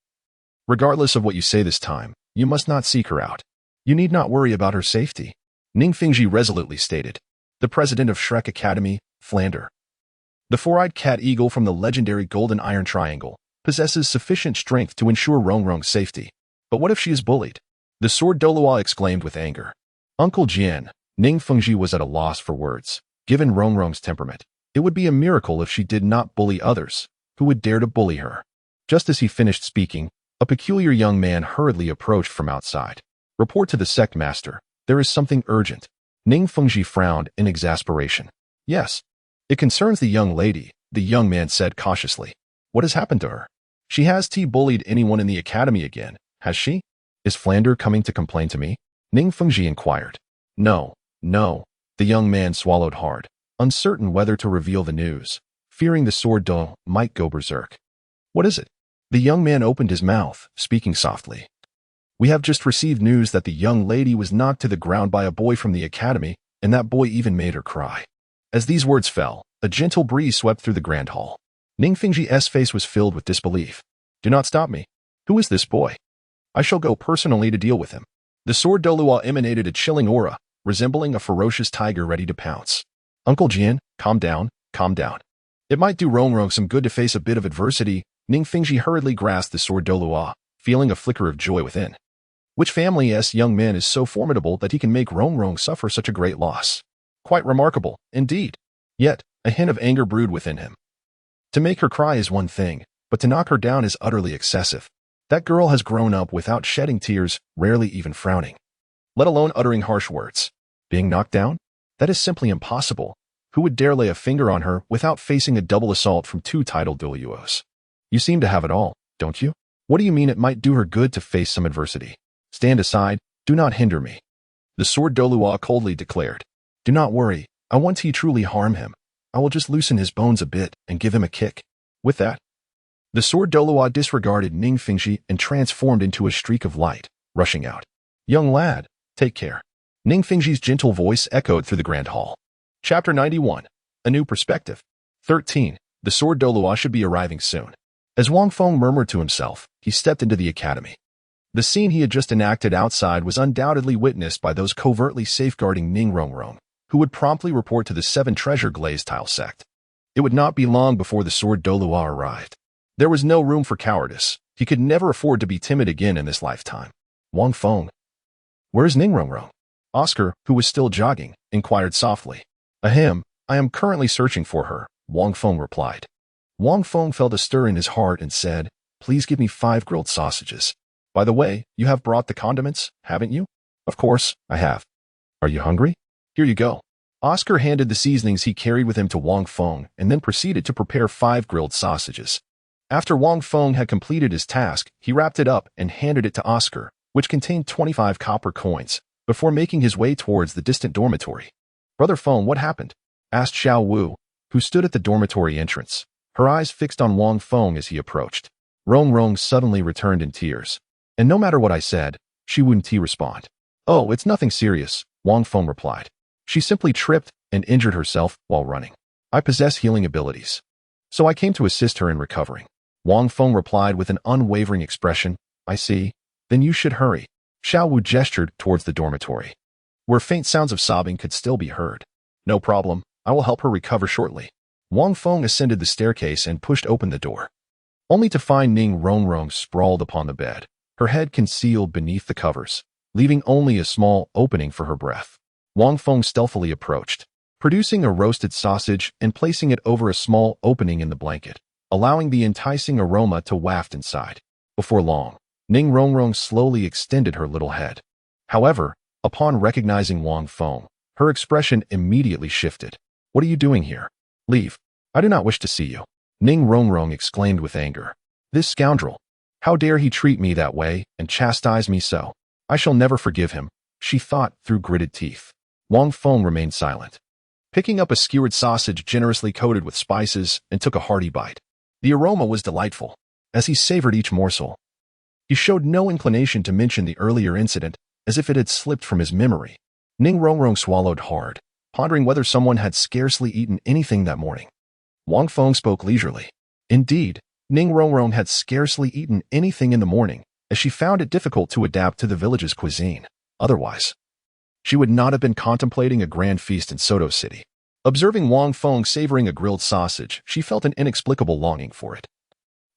regardless of what you say this time, you must not seek her out. You need not worry about her safety, Ning Fengji resolutely stated. The president of Shrek Academy, Flander. The four-eyed cat eagle from the legendary Golden Iron Triangle possesses sufficient strength to ensure Rongrong's safety. But what if she is bullied? The sword Doolwa exclaimed with anger. Uncle Jian, Ning Fengji was at a loss for words. Given Rongrong's temperament, it would be a miracle if she did not bully others, who would dare to bully her. Just as he finished speaking, a peculiar young man hurriedly approached from outside. Report to the sect master, there is something urgent. Ning Fengji frowned in exasperation. Yes, it concerns the young lady, the young man said cautiously. What has happened to her? She has bullied anyone in the academy again, has she? Is Flander coming to complain to me? Ning Fengji inquired. No, no. The young man swallowed hard, uncertain whether to reveal the news, fearing the sword Duel might go berserk. What is it? The young man opened his mouth, speaking softly. We have just received news that the young lady was knocked to the ground by a boy from the academy, and that boy even made her cry. As these words fell, a gentle breeze swept through the grand hall. Ning Fengji's face was filled with disbelief. Do not stop me. Who is this boy? I shall go personally to deal with him. The sword Doolwa emanated a chilling aura, resembling a ferocious tiger ready to pounce. Uncle Jian, calm down, calm down. It might do Rongrong some good to face a bit of adversity. Ning Fengji hurriedly grasped the sword Doolwa, feeling a flicker of joy within. Which family's young man is so formidable that he can make Rongrong suffer such a great loss? Quite remarkable, indeed. Yet, a hint of anger brewed within him. To make her cry is one thing, but to knock her down is utterly excessive. That girl has grown up without shedding tears, rarely even frowning, let alone uttering harsh words. Being knocked down? That is simply impossible. Who would dare lay a finger on her without facing a double assault from 2 titled Dueluos? You seem to have it all, don't you? What do you mean it might do her good to face some adversity? Stand aside, do not hinder me. The sword Doolwa coldly declared. Do not worry, I want to truly harm him. I will just loosen his bones a bit and give him a kick. With that, the sword Doolwa disregarded Ning Fengji and transformed into a streak of light, rushing out. Young lad, take care. Ning Fengji's gentle voice echoed through the grand hall. Chapter 91. A New Perspective. 13. The sword Doolwa should be arriving soon. As Wang Feng murmured to himself, he stepped into the academy. The scene he had just enacted outside was undoubtedly witnessed by those covertly safeguarding Ning Rongrong, who would promptly report to the Seven Treasure Glazed Tile sect. It would not be long before the sword Doolwa arrived. There was no room for cowardice. He could never afford to be timid again in this lifetime. Wang Feng. Where is Ning Rongrong? Oscar, who was still jogging, inquired softly. Ahem, I am currently searching for her, Wang Feng replied. Wang Feng felt a stir in his heart and said, Please give me 5 grilled sausages. By the way, you have brought the condiments, haven't you? Of course, I have. Are you hungry? Here you go. Oscar handed the seasonings he carried with him to Wang Feng and then proceeded to prepare 5 grilled sausages. After Wang Feng had completed his task, he wrapped it up and handed it to Oscar, which contained 25 copper coins, before making his way towards the distant dormitory. "Brother Feng, what happened?" asked Xiao Wu, who stood at the dormitory entrance, her eyes fixed on Wang Feng as he approached. Rong Rong suddenly returned in tears. "And no matter what I said," she wouldn't respond. "Oh, it's nothing serious," Wang Feng replied. "She simply tripped and injured herself while running. I possess healing abilities, so I came to assist her in recovering." Wang Feng replied with an unwavering expression. "I see. Then you should hurry." Xiao Wu gestured towards the dormitory, where faint sounds of sobbing could still be heard. "No problem. I will help her recover shortly." Wang Feng ascended the staircase and pushed open the door, only to find Ning Rongrong sprawled upon the bed, her head concealed beneath the covers, leaving only a small opening for her breath. Wang Feng stealthily approached, producing a roasted sausage and placing it over a small opening in the blanket, allowing the enticing aroma to waft inside. Before long, Ning Rongrong slowly extended her little head. However, upon recognizing Wang Feng, her expression immediately shifted. "What are you doing here? Leave. I do not wish to see you." Ning Rongrong exclaimed with anger. "This scoundrel! How dare he treat me that way and chastise me so? I shall never forgive him," she thought through gritted teeth. Wang Feng remained silent, picking up a skewered sausage generously coated with spices and took a hearty bite. The aroma was delightful. As he savored each morsel, he showed no inclination to mention the earlier incident, as if it had slipped from his memory. Ning Rongrong swallowed hard, pondering whether someone had scarcely eaten anything that morning. Wang Feng spoke leisurely. Indeed, Ning Rongrong had scarcely eaten anything in the morning, as she found it difficult to adapt to the village's cuisine. Otherwise, she would not have been contemplating a grand feast in Soto City. Observing Wang Feng savoring a grilled sausage, she felt an inexplicable longing for it,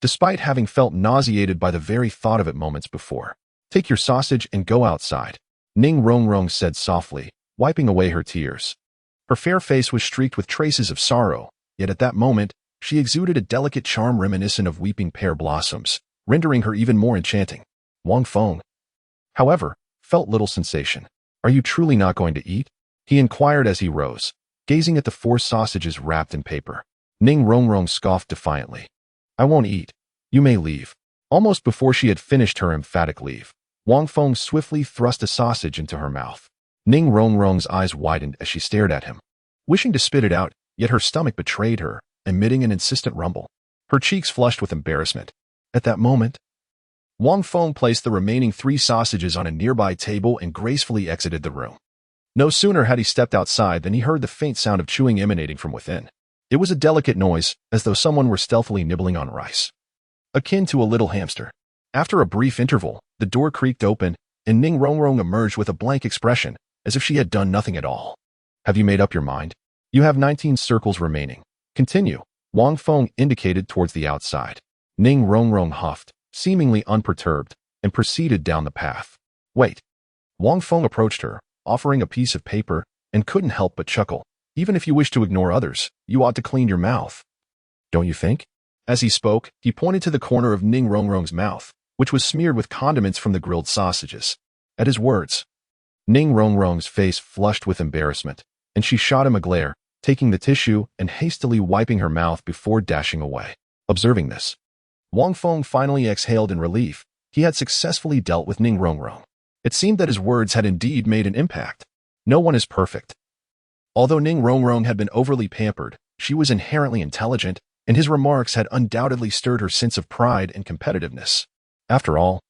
despite having felt nauseated by the very thought of it moments before. "Take your sausage and go outside," Ning Rongrong said softly, wiping away her tears. Her fair face was streaked with traces of sorrow, yet at that moment, she exuded a delicate charm reminiscent of weeping pear blossoms, rendering her even more enchanting. Wang Feng, however, felt little sensation. "Are you truly not going to eat?" he inquired as he rose, gazing at the 4 sausages wrapped in paper. Ning Rongrong scoffed defiantly. "I won't eat. You may leave." Almost before she had finished her emphatic leave, Wang Feng swiftly thrust a sausage into her mouth. Ning Rongrong's eyes widened as she stared at him, wishing to spit it out, yet her stomach betrayed her, emitting an insistent rumble. Her cheeks flushed with embarrassment. At that moment, Wang Feng placed the remaining 3 sausages on a nearby table and gracefully exited the room. No sooner had he stepped outside than he heard the faint sound of chewing emanating from within. It was a delicate noise, as though someone were stealthily nibbling on rice, akin to a little hamster. After a brief interval, the door creaked open, and Ning Rongrong emerged with a blank expression, as if she had done nothing at all. "Have you made up your mind? You have 19 circles remaining. Continue," Wang Feng indicated towards the outside. Ning Rongrong huffed, seemingly unperturbed, and proceeded down the path. "Wait." Wang Feng approached her, offering a piece of paper, and couldn't help but chuckle. "Even if you wish to ignore others, you ought to clean your mouth. Don't you think?" As he spoke, he pointed to the corner of Ning Rongrong's mouth, which was smeared with condiments from the grilled sausages. At his words, Ning Rongrong's face flushed with embarrassment, and she shot him a glare, taking the tissue and hastily wiping her mouth before dashing away. Observing this, Wang Feng finally exhaled in relief. He had successfully dealt with Ning Rongrong. It seemed that his words had indeed made an impact. No one is perfect. Although Ning Rongrong had been overly pampered, she was inherently intelligent, and his remarks had undoubtedly stirred her sense of pride and competitiveness. After all,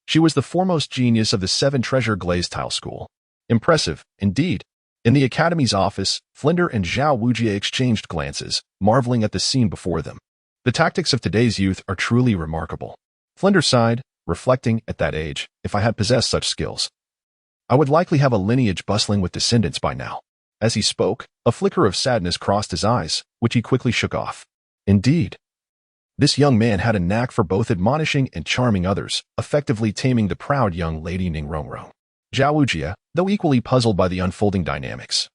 she was the foremost genius of the 7 Treasure Glazed Tile School. Impressive, indeed. In the Academy's office, Flinder and Zhao Wujie exchanged glances, marveling at the scene before them. The tactics of today's youth are truly remarkable. Flinder sighed, reflecting, at that age, if I had possessed such skills, I would likely have a lineage bustling with descendants by now. As he spoke, a flicker of sadness crossed his eyes, which he quickly shook off. Indeed, this young man had a knack for both admonishing and charming others, effectively taming the proud young lady Ning Rongrong. Zhao Wujie, though equally puzzled by the unfolding dynamics,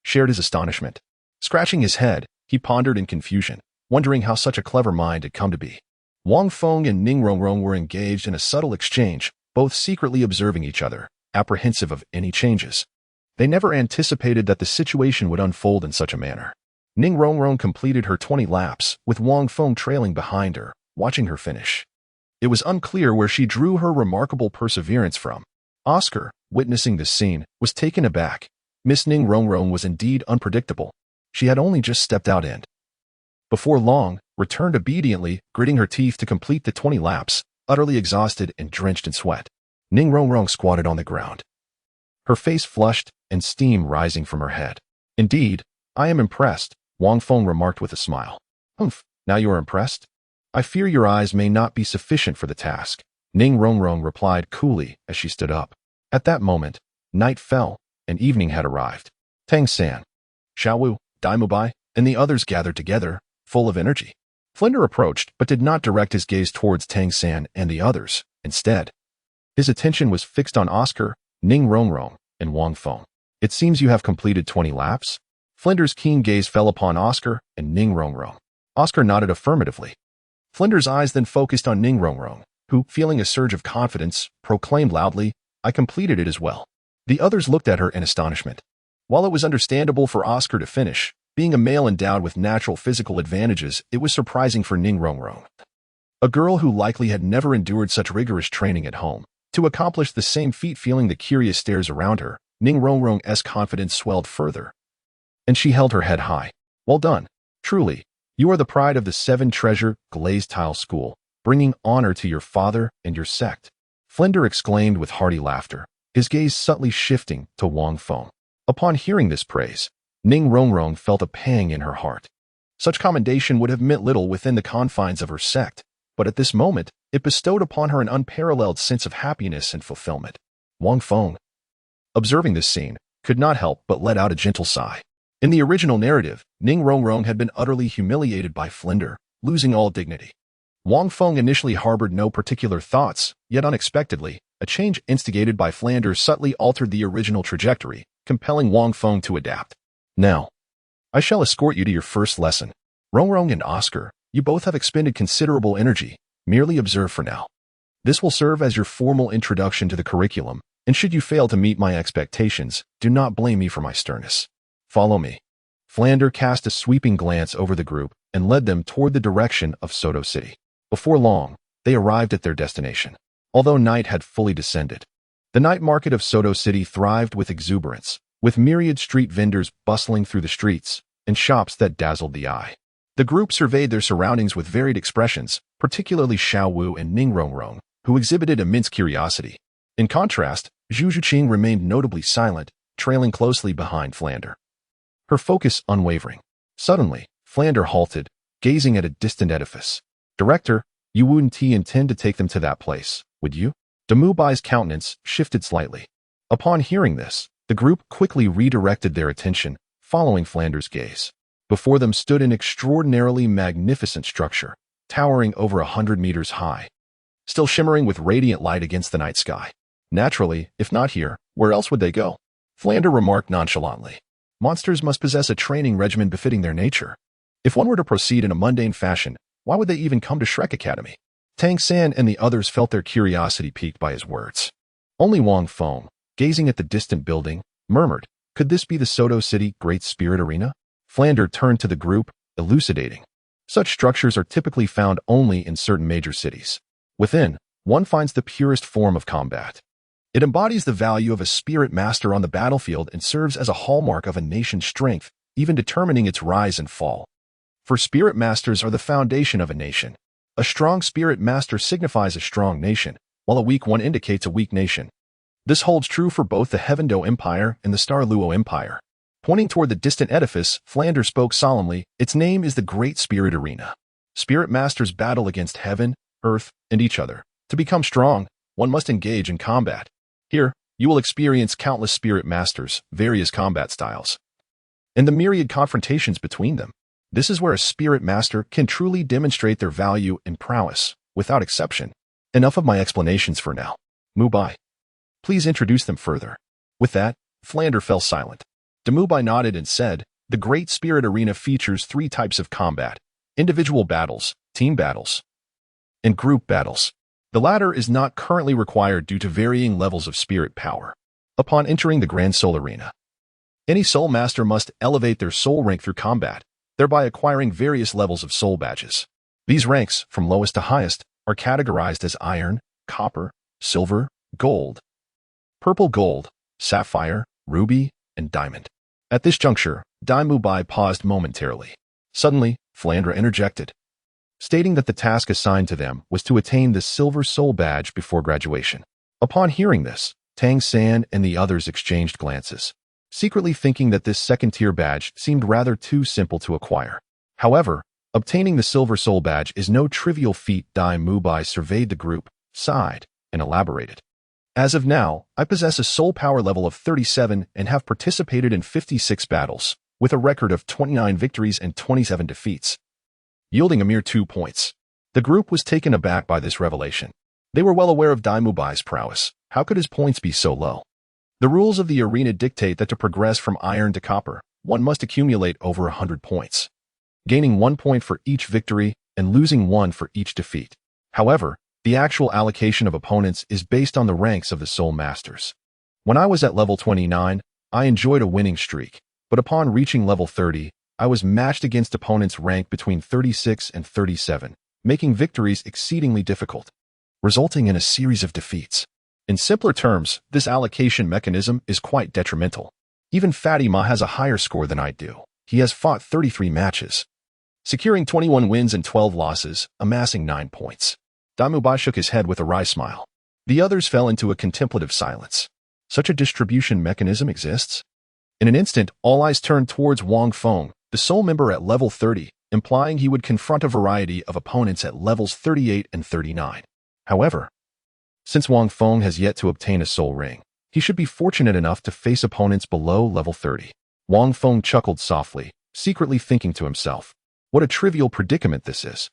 shared his astonishment. Scratching his head, he pondered in confusion, wondering how such a clever mind had come to be. Wang Feng and Ning Rongrong were engaged in a subtle exchange, both secretly observing each other, apprehensive of any changes. They never anticipated that the situation would unfold in such a manner. Ning Rongrong completed her 20 laps, with Wang Feng trailing behind her, watching her finish. It was unclear where she drew her remarkable perseverance from. Oscar, witnessing this scene, was taken aback. Miss Ning Rongrong was indeed unpredictable. She had only just stepped out and, before long, returned obediently, gritting her teeth to complete the 20 laps, utterly exhausted and drenched in sweat. Ning Rongrong squatted on the ground, her face flushed and steam rising from her head. Indeed, I am impressed, Wang Feng remarked with a smile. Humph, now you are impressed? I fear your eyes may not be sufficient for the task, Ning Rongrong replied coolly as she stood up. At that moment, night fell, and evening had arrived. Tang-san, Xiaowu, Daimubai, and the others gathered together, full of energy. Flinder approached but did not direct his gaze towards Tang-san and the others. Instead, his attention was fixed on Oscar, Ning Rongrong, and Wang Feng. It seems you have completed 20 laps? Flinder's keen gaze fell upon Oscar and Ning Rongrong. Oscar nodded affirmatively. Flinder's eyes then focused on Ning Rongrong, who, feeling a surge of confidence, proclaimed loudly, I completed it as well. The others looked at her in astonishment. While it was understandable for Oscar to finish, being a male endowed with natural physical advantages, it was surprising for Ning Rongrong, a girl who likely had never endured such rigorous training at home, to accomplish the same feat. Feeling the curious stares around her, Ning Rongrong's confidence swelled further, and she held her head high. Well done. Truly, you are the pride of the Seven Treasure Glazed Tile School, bringing honor to your father and your sect. Flinder exclaimed with hearty laughter, his gaze subtly shifting to Wang Feng. Upon hearing this praise, Ning Rongrong felt a pang in her heart. Such commendation would have meant little within the confines of her sect, but at this moment, it bestowed upon her an unparalleled sense of happiness and fulfillment. Wang Feng, observing this scene, could not help but let out a gentle sigh. In the original narrative, Ning Rongrong had been utterly humiliated by Flinder, losing all dignity. Wang Feng initially harbored no particular thoughts, yet unexpectedly, a change instigated by Flinder subtly altered the original trajectory, compelling Wang Feng to adapt. Now, I shall escort you to your first lesson. Rongrong and Oscar, you both have expended considerable energy. Merely observe for now. This will serve as your formal introduction to the curriculum, and should you fail to meet my expectations, do not blame me for my sternness. Follow me. Flinder cast a sweeping glance over the group and led them toward the direction of Soto City. Before long, they arrived at their destination. Although night had fully descended, the night market of Soto City thrived with exuberance, with myriad street vendors bustling through the streets and shops that dazzled the eye. The group surveyed their surroundings with varied expressions, particularly Xiaowu and Ning Rongrong, who exhibited immense curiosity. In contrast, Zhu Zhuqing remained notably silent, trailing closely behind Flinder, her focus unwavering. Suddenly, Flinder halted, gazing at a distant edifice. Director, you wouldn't intend to take them to that place, would you? Demubai's countenance shifted slightly. Upon hearing this, the group quickly redirected their attention, following Flinder's gaze. Before them stood an extraordinarily magnificent structure, towering over 100 meters high, still shimmering with radiant light against the night sky. Naturally, if not here, where else would they go? Flinder remarked nonchalantly. Monsters must possess a training regimen befitting their nature. If one were to proceed in a mundane fashion, why would they even come to Shrek Academy? Tang-san and the others felt their curiosity piqued by his words. Only Wang Feng, gazing at the distant building, murmured, could this be the Soto City Great Spirit Arena? Flinder turned to the group, elucidating. Such structures are typically found only in certain major cities. Within, one finds the purest form of combat. It embodies the value of a spirit master on the battlefield and serves as a hallmark of a nation's strength, even determining its rise and fall. For spirit masters are the foundation of a nation. A strong spirit master signifies a strong nation, while a weak one indicates a weak nation. This holds true for both the Heavendo Empire and the Starluo Empire. Pointing toward the distant edifice, Flinder spoke solemnly, its name is the Great Spirit Arena. Spirit masters battle against heaven, earth, and each other. To become strong, one must engage in combat. Here, you will experience countless spirit masters, various combat styles, and the myriad confrontations between them. This is where a spirit master can truly demonstrate their value and prowess, without exception. Enough of my explanations for now. Mubai, please introduce them further. With that, Flinder fell silent. Demubai nodded and said, the Great Spirit Arena features 3 types of combat: individual battles, team battles, and group battles. The latter is not currently required due to varying levels of spirit power. Upon entering the Grand Soul Arena, Any soul master must elevate their soul rank through combat, thereby acquiring various levels of soul badges. These ranks, from lowest to highest, are categorized as iron, copper, silver, gold, purple gold, sapphire, ruby, and diamond. At this juncture, Dai Mubai paused momentarily. Suddenly, Flandra interjected, stating that the task assigned to them was to attain the Silver Soul Badge before graduation. Upon hearing this, Tang San and the others exchanged glances, secretly thinking that this second-tier badge seemed rather too simple to acquire. However, obtaining the Silver Soul Badge is no trivial feat. Dai Mubai surveyed the group, sighed, and elaborated. As of now, I possess a soul power level of 37 and have participated in 56 battles, with a record of 29 victories and 27 defeats, yielding a mere 2 points. The group was taken aback by this revelation. They were well aware of Dai Mubai's prowess. How could his points be so low? The rules of the arena dictate that to progress from iron to copper, one must accumulate over 100 points, gaining 1 point for each victory and losing 1 for each defeat. However, the actual allocation of opponents is based on the ranks of the Soul Masters. When I was at level 29, I enjoyed a winning streak, but upon reaching level 30, I was matched against opponents ranked between 36 and 37, making victories exceedingly difficult, resulting in a series of defeats. In simpler terms, this allocation mechanism is quite detrimental. Even Fatty Ma has a higher score than I do. He has fought 33 matches, securing 21 wins and 12 losses, amassing 9 points. Dai Mubai shook his head with a wry smile. The others fell into a contemplative silence. Such a distribution mechanism exists? In an instant, all eyes turned towards Wang Feng, the soul member at level 30, implying he would confront a variety of opponents at levels 38 and 39. However, since Wang Feng has yet to obtain a soul ring, he should be fortunate enough to face opponents below level 30. Wang Feng chuckled softly, secretly thinking to himself, what a trivial predicament this is.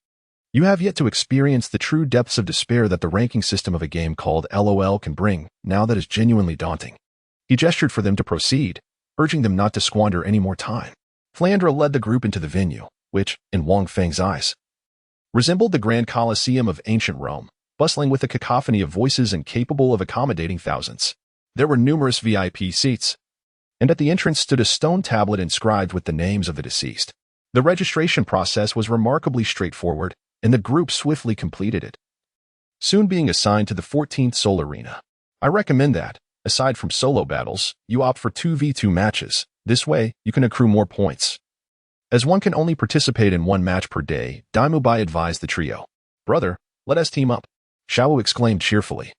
You have yet to experience the true depths of despair that the ranking system of a game called LOL can bring. Now that is genuinely daunting. He gestured for them to proceed, urging them not to squander any more time. Flandra led the group into the venue, which, in Wang Feng's eyes, resembled the Grand Colosseum of ancient Rome, bustling with a cacophony of voices and capable of accommodating thousands. There were numerous VIP seats, and at the entrance stood a stone tablet inscribed with the names of the deceased. The registration process was remarkably straightforward, and the group swiftly completed it, soon being assigned to the 14th Soul Arena. I recommend that, aside from solo battles, you opt for 2v2 matches. This way, you can accrue more points. As one can only participate in 1 match per day, Dai Mubai advised the trio. Brother, let us team up. Xiao exclaimed cheerfully.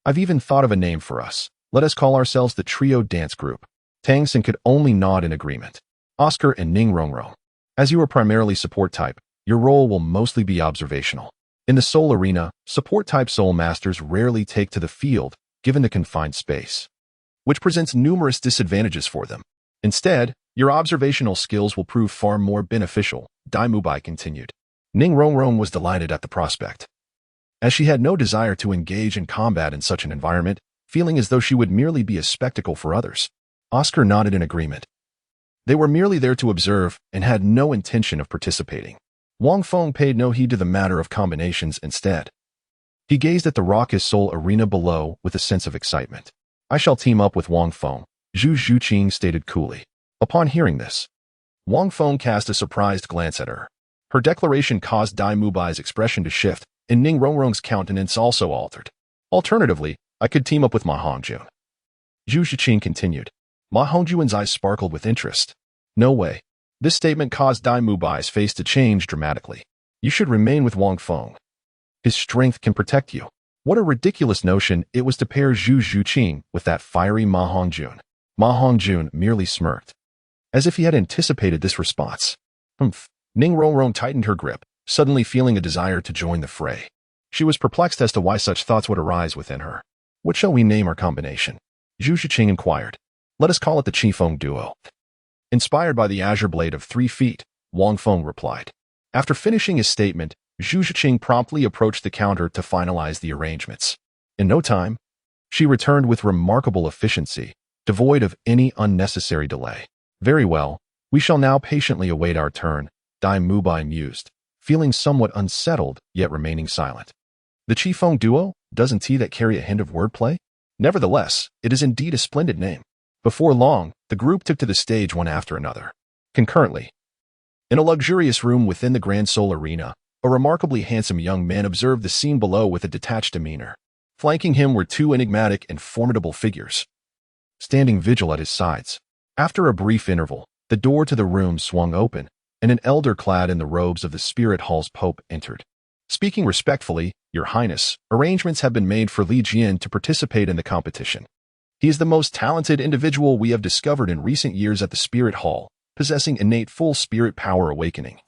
I've even thought of a name for us. Let us call ourselves the Trio Dance Group. Tang San could only nod in agreement. Oscar and Ning Rongrong. As you are primarily support type, your role will mostly be observational. In the Soul Arena, support-type Soul Masters rarely take to the field, given the confined space, which presents numerous disadvantages for them. Instead, your observational skills will prove far more beneficial, Dai Mubai continued. Ning Rongrong was delighted at the prospect, as she had no desire to engage in combat in such an environment, feeling as though she would merely be a spectacle for others. Oscar nodded in agreement. They were merely there to observe and had no intention of participating. Wang Feng paid no heed to the matter of combinations instead. He gazed at the raucous Soul Arena below with a sense of excitement. I shall team up with Wang Feng, Zhu Zhuqing stated coolly. Upon hearing this, Wang Feng cast a surprised glance at her. Her declaration caused Dai Mubai's expression to shift, and Ning Rongrong's countenance also altered. Alternatively, I could team up with Ma Hongjun. Zhu Zhuqing continued. Ma Hongjun's eyes sparkled with interest. No way. This statement caused Dai Mubai's face to change dramatically. You should remain with Wang Feng. His strength can protect you. What a ridiculous notion it was to pair Zhu Zhuqing with that fiery Ma Hongjun. Ma Hongjun merely smirked, as if he had anticipated this response. Humph. Ning Rongrong tightened her grip, suddenly feeling a desire to join the fray. She was perplexed as to why such thoughts would arise within her. What shall we name our combination? Zhu Zhuqing inquired. Let us call it the Qifeng Duo. Inspired by the azure blade of 3 feet, Wang Feng replied. After finishing his statement, Zhu Zhuqing promptly approached the counter to finalize the arrangements. In no time, she returned with remarkable efficiency, devoid of any unnecessary delay. Very well, we shall now patiently await our turn, Dai Mubai mused, feeling somewhat unsettled yet remaining silent. The Qifeng Duo, doesn't that carry a hint of wordplay? Nevertheless, it is indeed a splendid name. Before long, the group took to the stage one after another. Concurrently, in a luxurious room within the Grand Soul Arena, a remarkably handsome young man observed the scene below with a detached demeanor. Flanking him were two enigmatic and formidable figures, standing vigil at his sides. After a brief interval, the door to the room swung open, and an elder clad in the robes of the Spirit Hall's Pope entered. Speaking respectfully, Your Highness, arrangements have been made for Li Jian to participate in the competition. He is the most talented individual we have discovered in recent years at the Spirit Hall, possessing innate full spirit power awakening,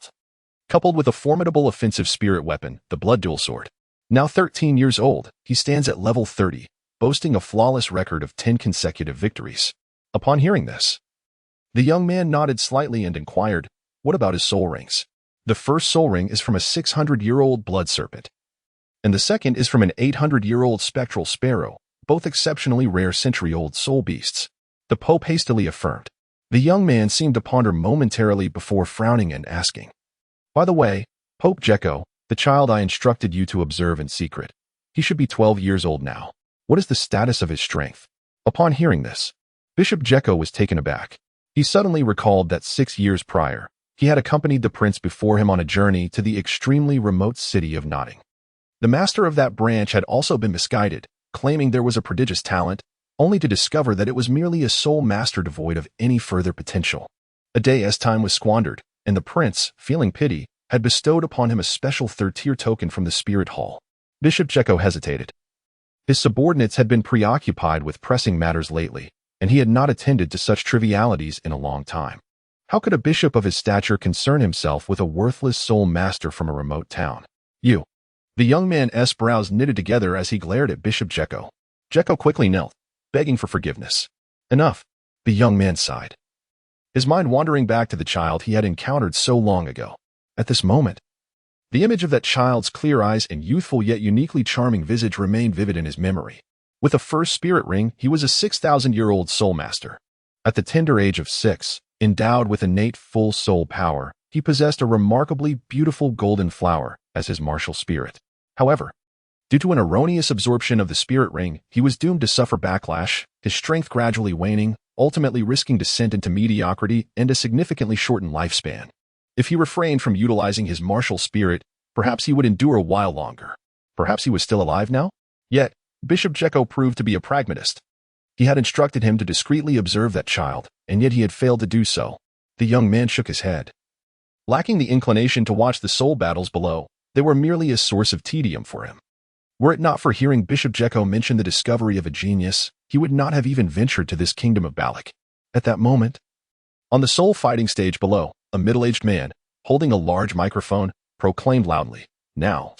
coupled with a formidable offensive spirit weapon, the Blood Duel Sword. Now 13 years old, he stands at level 30, boasting a flawless record of 10 consecutive victories. Upon hearing this, the young man nodded slightly and inquired, what about his soul rings? The first soul ring is from a 600-year-old blood serpent, and the second is from an 800-year-old spectral sparrow, both exceptionally rare century-old soul beasts. The Pope hastily affirmed. The young man seemed to ponder momentarily before frowning and asking, by the way, Pope Jekko, the child I instructed you to observe in secret, he should be 12 years old now. What is the status of his strength? Upon hearing this, Bishop Jekko was taken aback. He suddenly recalled that 6 years prior, he had accompanied the prince before him on a journey to the extremely remote city of Notting. The master of that branch had also been misguided, claiming there was a prodigious talent, only to discover that it was merely a soul master devoid of any further potential. A day's time was squandered, and the prince, feeling pity, had bestowed upon him a special third-tier token from the Spirit Hall. Bishop Jekko hesitated. His subordinates had been preoccupied with pressing matters lately, and he had not attended to such trivialities in a long time. How could a bishop of his stature concern himself with a worthless soul master from a remote town? You. The young man's brows knitted together as he glared at Bishop Jekko. Jekko quickly knelt, begging for forgiveness. Enough. The young man sighed, his mind wandering back to the child he had encountered so long ago. At this moment, the image of that child's clear eyes and youthful yet uniquely charming visage remained vivid in his memory. With a first spirit ring, he was a 6,000-year-old soul master. At the tender age of 6, endowed with innate full soul power, he possessed a remarkably beautiful golden flower as his martial spirit. However, due to an erroneous absorption of the spirit ring, he was doomed to suffer backlash, his strength gradually waning, ultimately risking descent into mediocrity and a significantly shortened lifespan. If he refrained from utilizing his martial spirit, perhaps he would endure a while longer. Perhaps he was still alive now? Yet, Bishop Jekko proved to be a pragmatist. He had instructed him to discreetly observe that child, and yet he had failed to do so. The young man shook his head. Lacking the inclination to watch the soul battles below, they were merely a source of tedium for him. Were it not for hearing Bishop Jekko mention the discovery of a genius, he would not have even ventured to this kingdom of Balak. At that moment, on the soul fighting stage below, a middle-aged man, holding a large microphone, proclaimed loudly, "Now,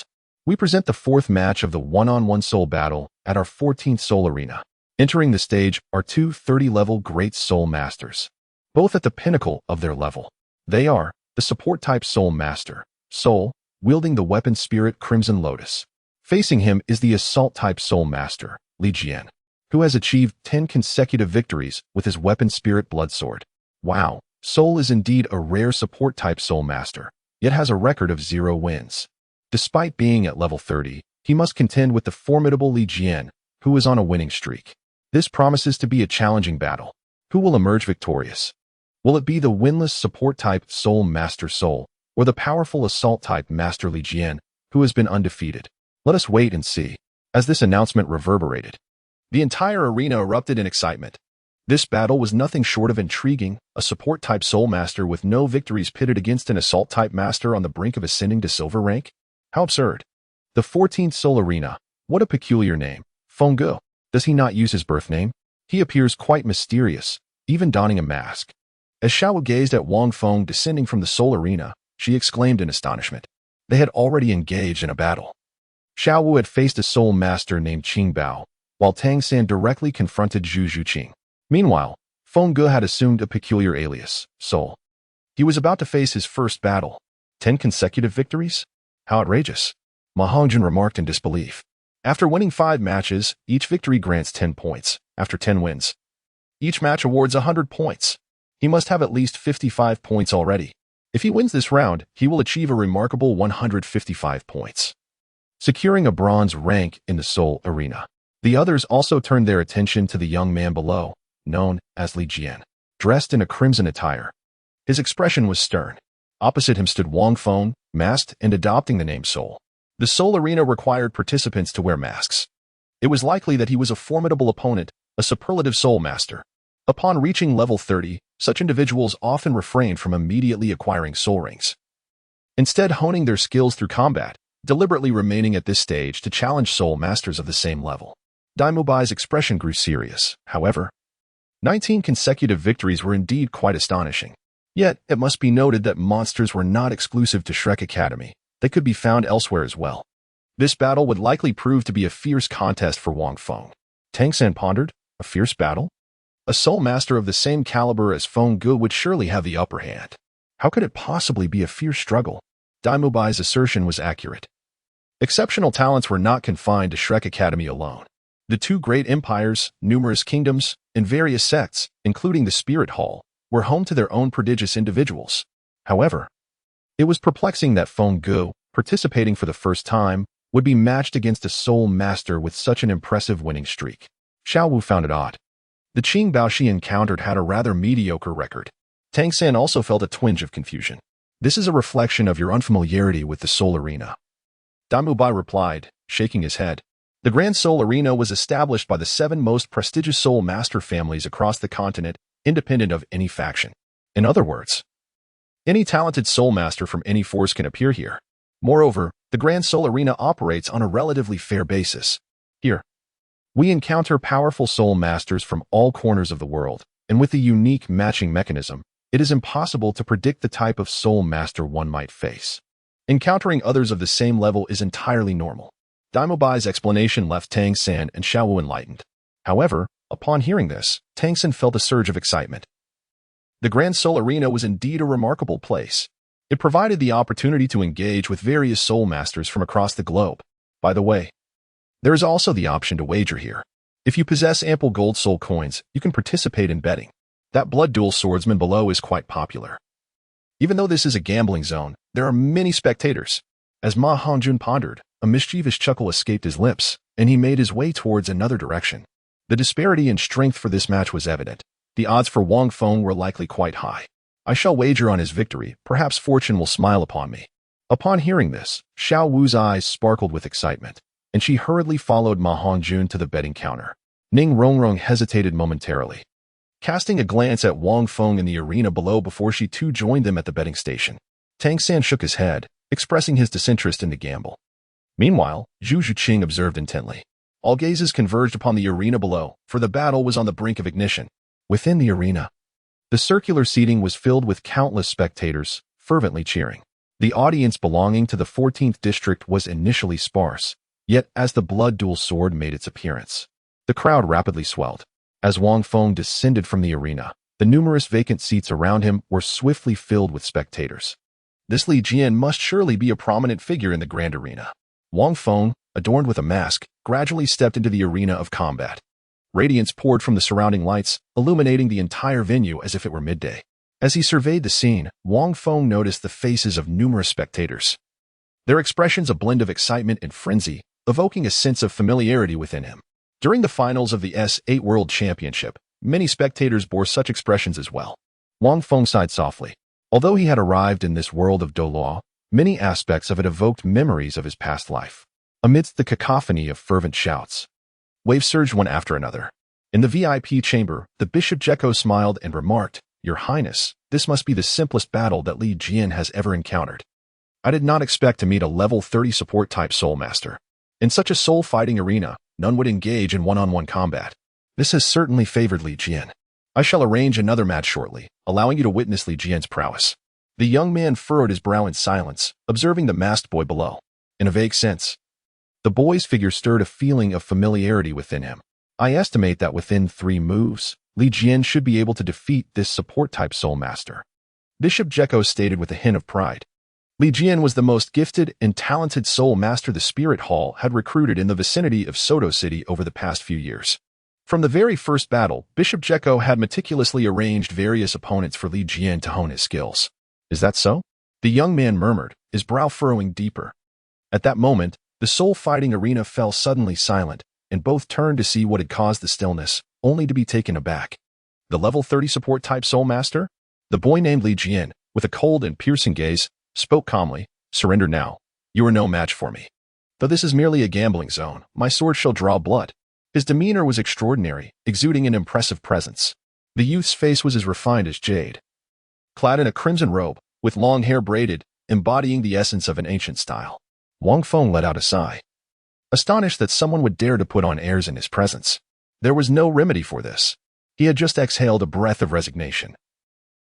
we present the fourth match of the one-on-one soul battle at our 14th soul arena. Entering the stage are two 30-level great soul masters, both at the pinnacle of their level. They are the support-type soul master, Soul, wielding the weapon spirit Crimson Lotus. Facing him is the assault-type soul master, Li Jian, who has achieved 10 consecutive victories with his weapon spirit Blood Sword. Wow, Soul is indeed a rare support-type soul master, yet has a record of 0 wins. Despite being at level 30, he must contend with the formidable Li Jian, who is on a winning streak. This promises to be a challenging battle. Who will emerge victorious? Will it be the winless support-type soul master Soul, or the powerful assault-type master Li Jian, who has been undefeated? Let us wait and see. As this announcement reverberated, the entire arena erupted in excitement. This battle was nothing short of intriguing, a support-type soul master with no victories pitted against an assault-type master on the brink of ascending to silver rank? How absurd. The 14th soul arena. What a peculiar name. Feng. Does he not use his birth name? He appears quite mysterious, even donning a mask. As Xiao gazed at Wang Feng descending from the soul arena, she exclaimed in astonishment. They had already engaged in a battle. Xiao Wu had faced a soul master named Qing Bao, while Tang San directly confronted Zhu Zhuqing. Meanwhile, Feng Ge had assumed a peculiar alias, Soul. He was about to face his first battle. 10 consecutive victories? How outrageous. Ma Hongjun remarked in disbelief. After winning 5 matches, each victory grants 10 points. After 10 wins, each match awards 100 points. He must have at least 55 points already. If he wins this round, he will achieve a remarkable 155 points, securing a bronze rank in the Soul Arena. The others also turned their attention to the young man below, known as Li Jian. dressed in a crimson attire. His expression was stern. Opposite him stood Wang Feng, masked and adopting the name Soul. The Soul Arena required participants to wear masks. It was likely that he was a formidable opponent, a superlative Soul Master. Upon reaching level 30, such individuals often refrained from immediately acquiring soul rings. Instead, honing their skills through combat, deliberately remaining at this stage to challenge soul masters of the same level. Daimobai's expression grew serious, however. 19 consecutive victories were indeed quite astonishing. Yet, it must be noted that monsters were not exclusive to Shrek Academy. They could be found elsewhere as well. This battle would likely prove to be a fierce contest for Wang Feng. Tangan pondered, a fierce battle? A soul master of the same caliber as Feng Gu would surely have the upper hand. How could it possibly be a fierce struggle? Daimobai's assertion was accurate. Exceptional talents were not confined to Shrek Academy alone. The two great empires, numerous kingdoms, and various sects, including the Spirit Hall, were home to their own prodigious individuals. However, it was perplexing that Feng Gu, participating for the first time, would be matched against a soul master with such an impressive winning streak. Xiao Wu found it odd. The Qing Bao she encountered had a rather mediocre record. Tangan also felt a twinge of confusion. This is a reflection of your unfamiliarity with the Soul Arena. Daimobai replied, shaking his head. The Grand Soul Arena was established by the 7 most prestigious Soul Master families across the continent, independent of any faction. In other words, any talented Soul Master from any force can appear here. Moreover, the Grand Soul Arena operates on a relatively fair basis. Here, we encounter powerful Soul Masters from all corners of the world, and with a unique matching mechanism, it is impossible to predict the type of Soul Master one might face. Encountering others of the same level is entirely normal. Daimobai's explanation left Tangan and Xiao Wu enlightened. However, upon hearing this, Tangan felt a surge of excitement. The Grand Soul Arena was indeed a remarkable place. It provided the opportunity to engage with various Soul Masters from across the globe. By the way, there is also the option to wager here. If you possess ample gold soul coins, you can participate in betting. That blood duel swordsman below is quite popular. Even though this is a gambling zone, there are many spectators. As Ma Hongjun pondered, a mischievous chuckle escaped his lips, and he made his way towards another direction. The disparity in strength for this match was evident. The odds for Wang Feng were likely quite high. I shall wager on his victory, perhaps fortune will smile upon me. Upon hearing this, Xiao Wu's eyes sparkled with excitement, and she hurriedly followed Ma Hongjun to the betting counter. Ning Rongrong hesitated momentarily, casting a glance at Wang Feng in the arena below before she too joined them at the betting station. Tangan shook his head, expressing his disinterest in the gamble. Meanwhile, Zhu Zhuqing observed intently. All gazes converged upon the arena below, for the battle was on the brink of ignition. Within the arena, the circular seating was filled with countless spectators, fervently cheering. The audience belonging to the 14th district was initially sparse, yet as the blood duel sword made its appearance, the crowd rapidly swelled. As Wang Feng descended from the arena, the numerous vacant seats around him were swiftly filled with spectators. This Li Jian must surely be a prominent figure in the grand arena. Wang Feng, adorned with a mask, gradually stepped into the arena of combat. Radiance poured from the surrounding lights, illuminating the entire venue as if it were midday. As he surveyed the scene, Wang Feng noticed the faces of numerous spectators. Their expressions a blend of excitement and frenzy, evoking a sense of familiarity within him. During the finals of the S8 World Championship, many spectators bore such expressions as well. Wang Feng sighed softly. Although he had arrived in this world of Douluo, many aspects of it evoked memories of his past life. Amidst the cacophony of fervent shouts, waves surged one after another. In the VIP chamber, the Bishop Jekko smiled and remarked, "Your Highness, this must be the simplest battle that Li Jian has ever encountered. I did not expect to meet a level 30 support-type Soul Master. In such a soul-fighting arena, none would engage in one-on-one combat. This has certainly favored Li Jian. I shall arrange another match shortly, allowing you to witness Li Jian's prowess." The young man furrowed his brow in silence, observing the masked boy below. In a vague sense, the boy's figure stirred a feeling of familiarity within him. I estimate that within 3 moves, Li Jian should be able to defeat this support-type Soul Master. Bishop Jekko stated with a hint of pride. Li Jian was the most gifted and talented Soul Master the Spirit Hall had recruited in the vicinity of Soto City over the past few years. From the very first battle, Bishop Jekko had meticulously arranged various opponents for Li Jian to hone his skills. Is that so? The young man murmured, his brow furrowing deeper. At that moment, the soul-fighting arena fell suddenly silent, and both turned to see what had caused the stillness, only to be taken aback. The level 30 support type Soul Master? The boy named Li Jian, with a cold and piercing gaze, spoke calmly, "Surrender now. You are no match for me. Though this is merely a gambling zone, my sword shall draw blood." His demeanor was extraordinary, exuding an impressive presence. The youth's face was as refined as jade. Clad in a crimson robe, with long hair braided, embodying the essence of an ancient style, Wang Feng let out a sigh, astonished that someone would dare to put on airs in his presence. There was no remedy for this. He had just exhaled a breath of resignation.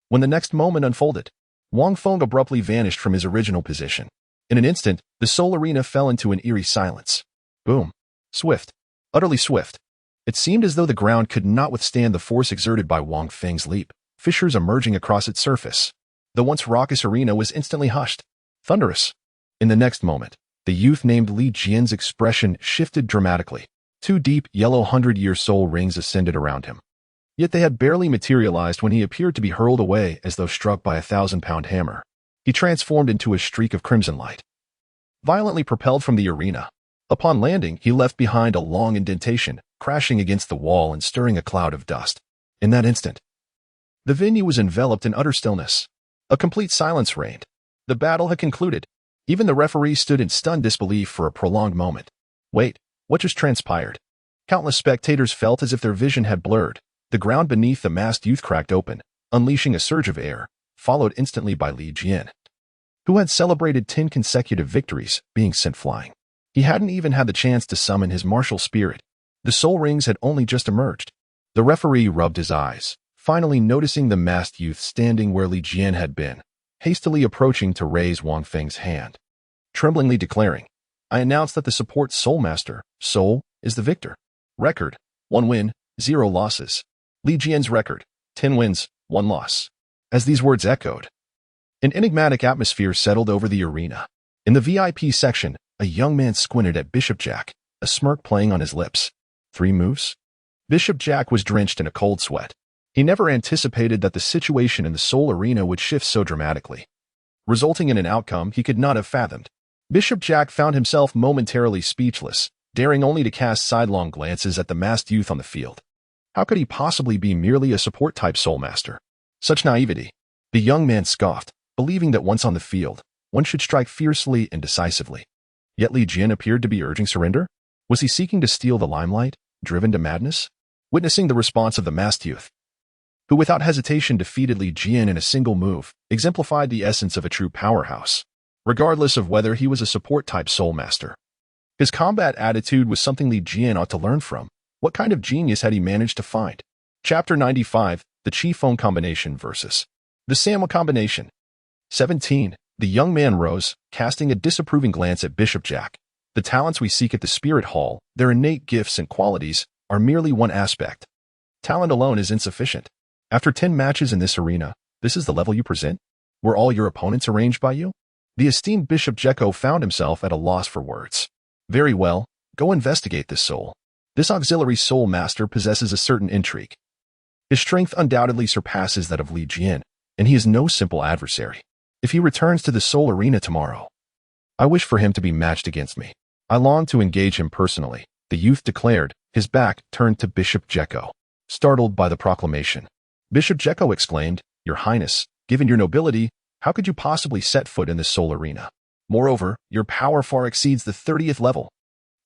When the next moment unfolded, Wang Feng abruptly vanished from his original position. In an instant, the Soul Arena fell into an eerie silence. Boom. Swift. Utterly swift. It seemed as though the ground could not withstand the force exerted by Wang Feng's leap, fissures emerging across its surface. The once raucous arena was instantly hushed. Thunderous. In the next moment, the youth named Li Jian's expression shifted dramatically. Two deep, yellow 100-year soul rings ascended around him. Yet they had barely materialized when he appeared to be hurled away as though struck by a 1,000-pound hammer. He transformed into a streak of crimson light, violently propelled from the arena. Upon landing, he left behind a long indentation, crashing against the wall and stirring a cloud of dust. In that instant, the venue was enveloped in utter stillness. A complete silence reigned. The battle had concluded. Even the referee stood in stunned disbelief for a prolonged moment. Wait, what just transpired? Countless spectators felt as if their vision had blurred. The ground beneath the masked youth cracked open, unleashing a surge of air, followed instantly by Li Jian, who had celebrated 10 consecutive victories, being sent flying. He hadn't even had the chance to summon his martial spirit. The soul rings had only just emerged. The referee rubbed his eyes, finally noticing the masked youth standing where Li Jian had been, hastily approaching to raise Wang Feng's hand, tremblingly declaring, "I announce that the support Soul Master, Soul, is the victor. Record, 1 win, 0 losses. Li Jian's record, 10 wins, 1 loss." As these words echoed, an enigmatic atmosphere settled over the arena. In the VIP section, a young man squinted at Bishop Jack, a smirk playing on his lips. 3 moves? Bishop Jack was drenched in a cold sweat. He never anticipated that the situation in the Soul Arena would shift so dramatically, resulting in an outcome he could not have fathomed. Bishop Jack found himself momentarily speechless, daring only to cast sidelong glances at the masked youth on the field. How could he possibly be merely a support-type Soul Master? Such naivety. The young man scoffed, believing that once on the field, one should strike fiercely and decisively. Yet Li Jian appeared to be urging surrender? Was he seeking to steal the limelight, driven to madness? Witnessing the response of the masked youth, who without hesitation defeated Li Jian in a single move, exemplified the essence of a true powerhouse, regardless of whether he was a support-type Soul Master. His combat attitude was something Li Jian ought to learn from. What kind of genius had he managed to find? Chapter 95, the Chi Feng Combination versus the Samwa Combination. 17. The young man rose, casting a disapproving glance at Bishop Jack. The talents we seek at the Spirit Hall, their innate gifts and qualities, are merely one aspect. Talent alone is insufficient. After 10 matches in this arena, this is the level you present? Were all your opponents arranged by you? The esteemed Bishop Jekko found himself at a loss for words. Very well, go investigate this soul. This auxiliary Soul Master possesses a certain intrigue. His strength undoubtedly surpasses that of Li Jian, and he is no simple adversary. If he returns to the Soul Arena tomorrow, I wish for him to be matched against me. I long to engage him personally, the youth declared, his back turned to Bishop Jekko. Startled by the proclamation, Bishop Jekko exclaimed, "Your Highness, given your nobility, how could you possibly set foot in this Soul Arena? Moreover, your power far exceeds the 30th level.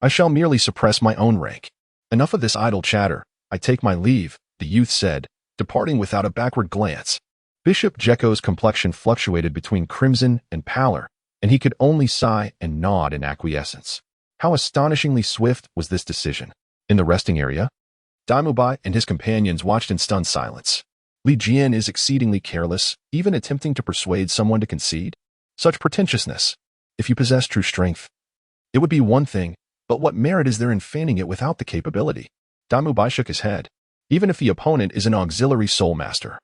I shall merely suppress my own rank. Enough of this idle chatter. I take my leave," the youth said, departing without a backward glance. Bishop Jekko's complexion fluctuated between crimson and pallor, and he could only sigh and nod in acquiescence. How astonishingly swift was this decision. In the resting area, Daimubai and his companions watched in stunned silence. Li Jian is exceedingly careless, even attempting to persuade someone to concede. Such pretentiousness. If you possess true strength, it would be one thing, but what merit is there in feigning it without the capability? Daimubai shook his head. Even if the opponent is an auxiliary Soul Master,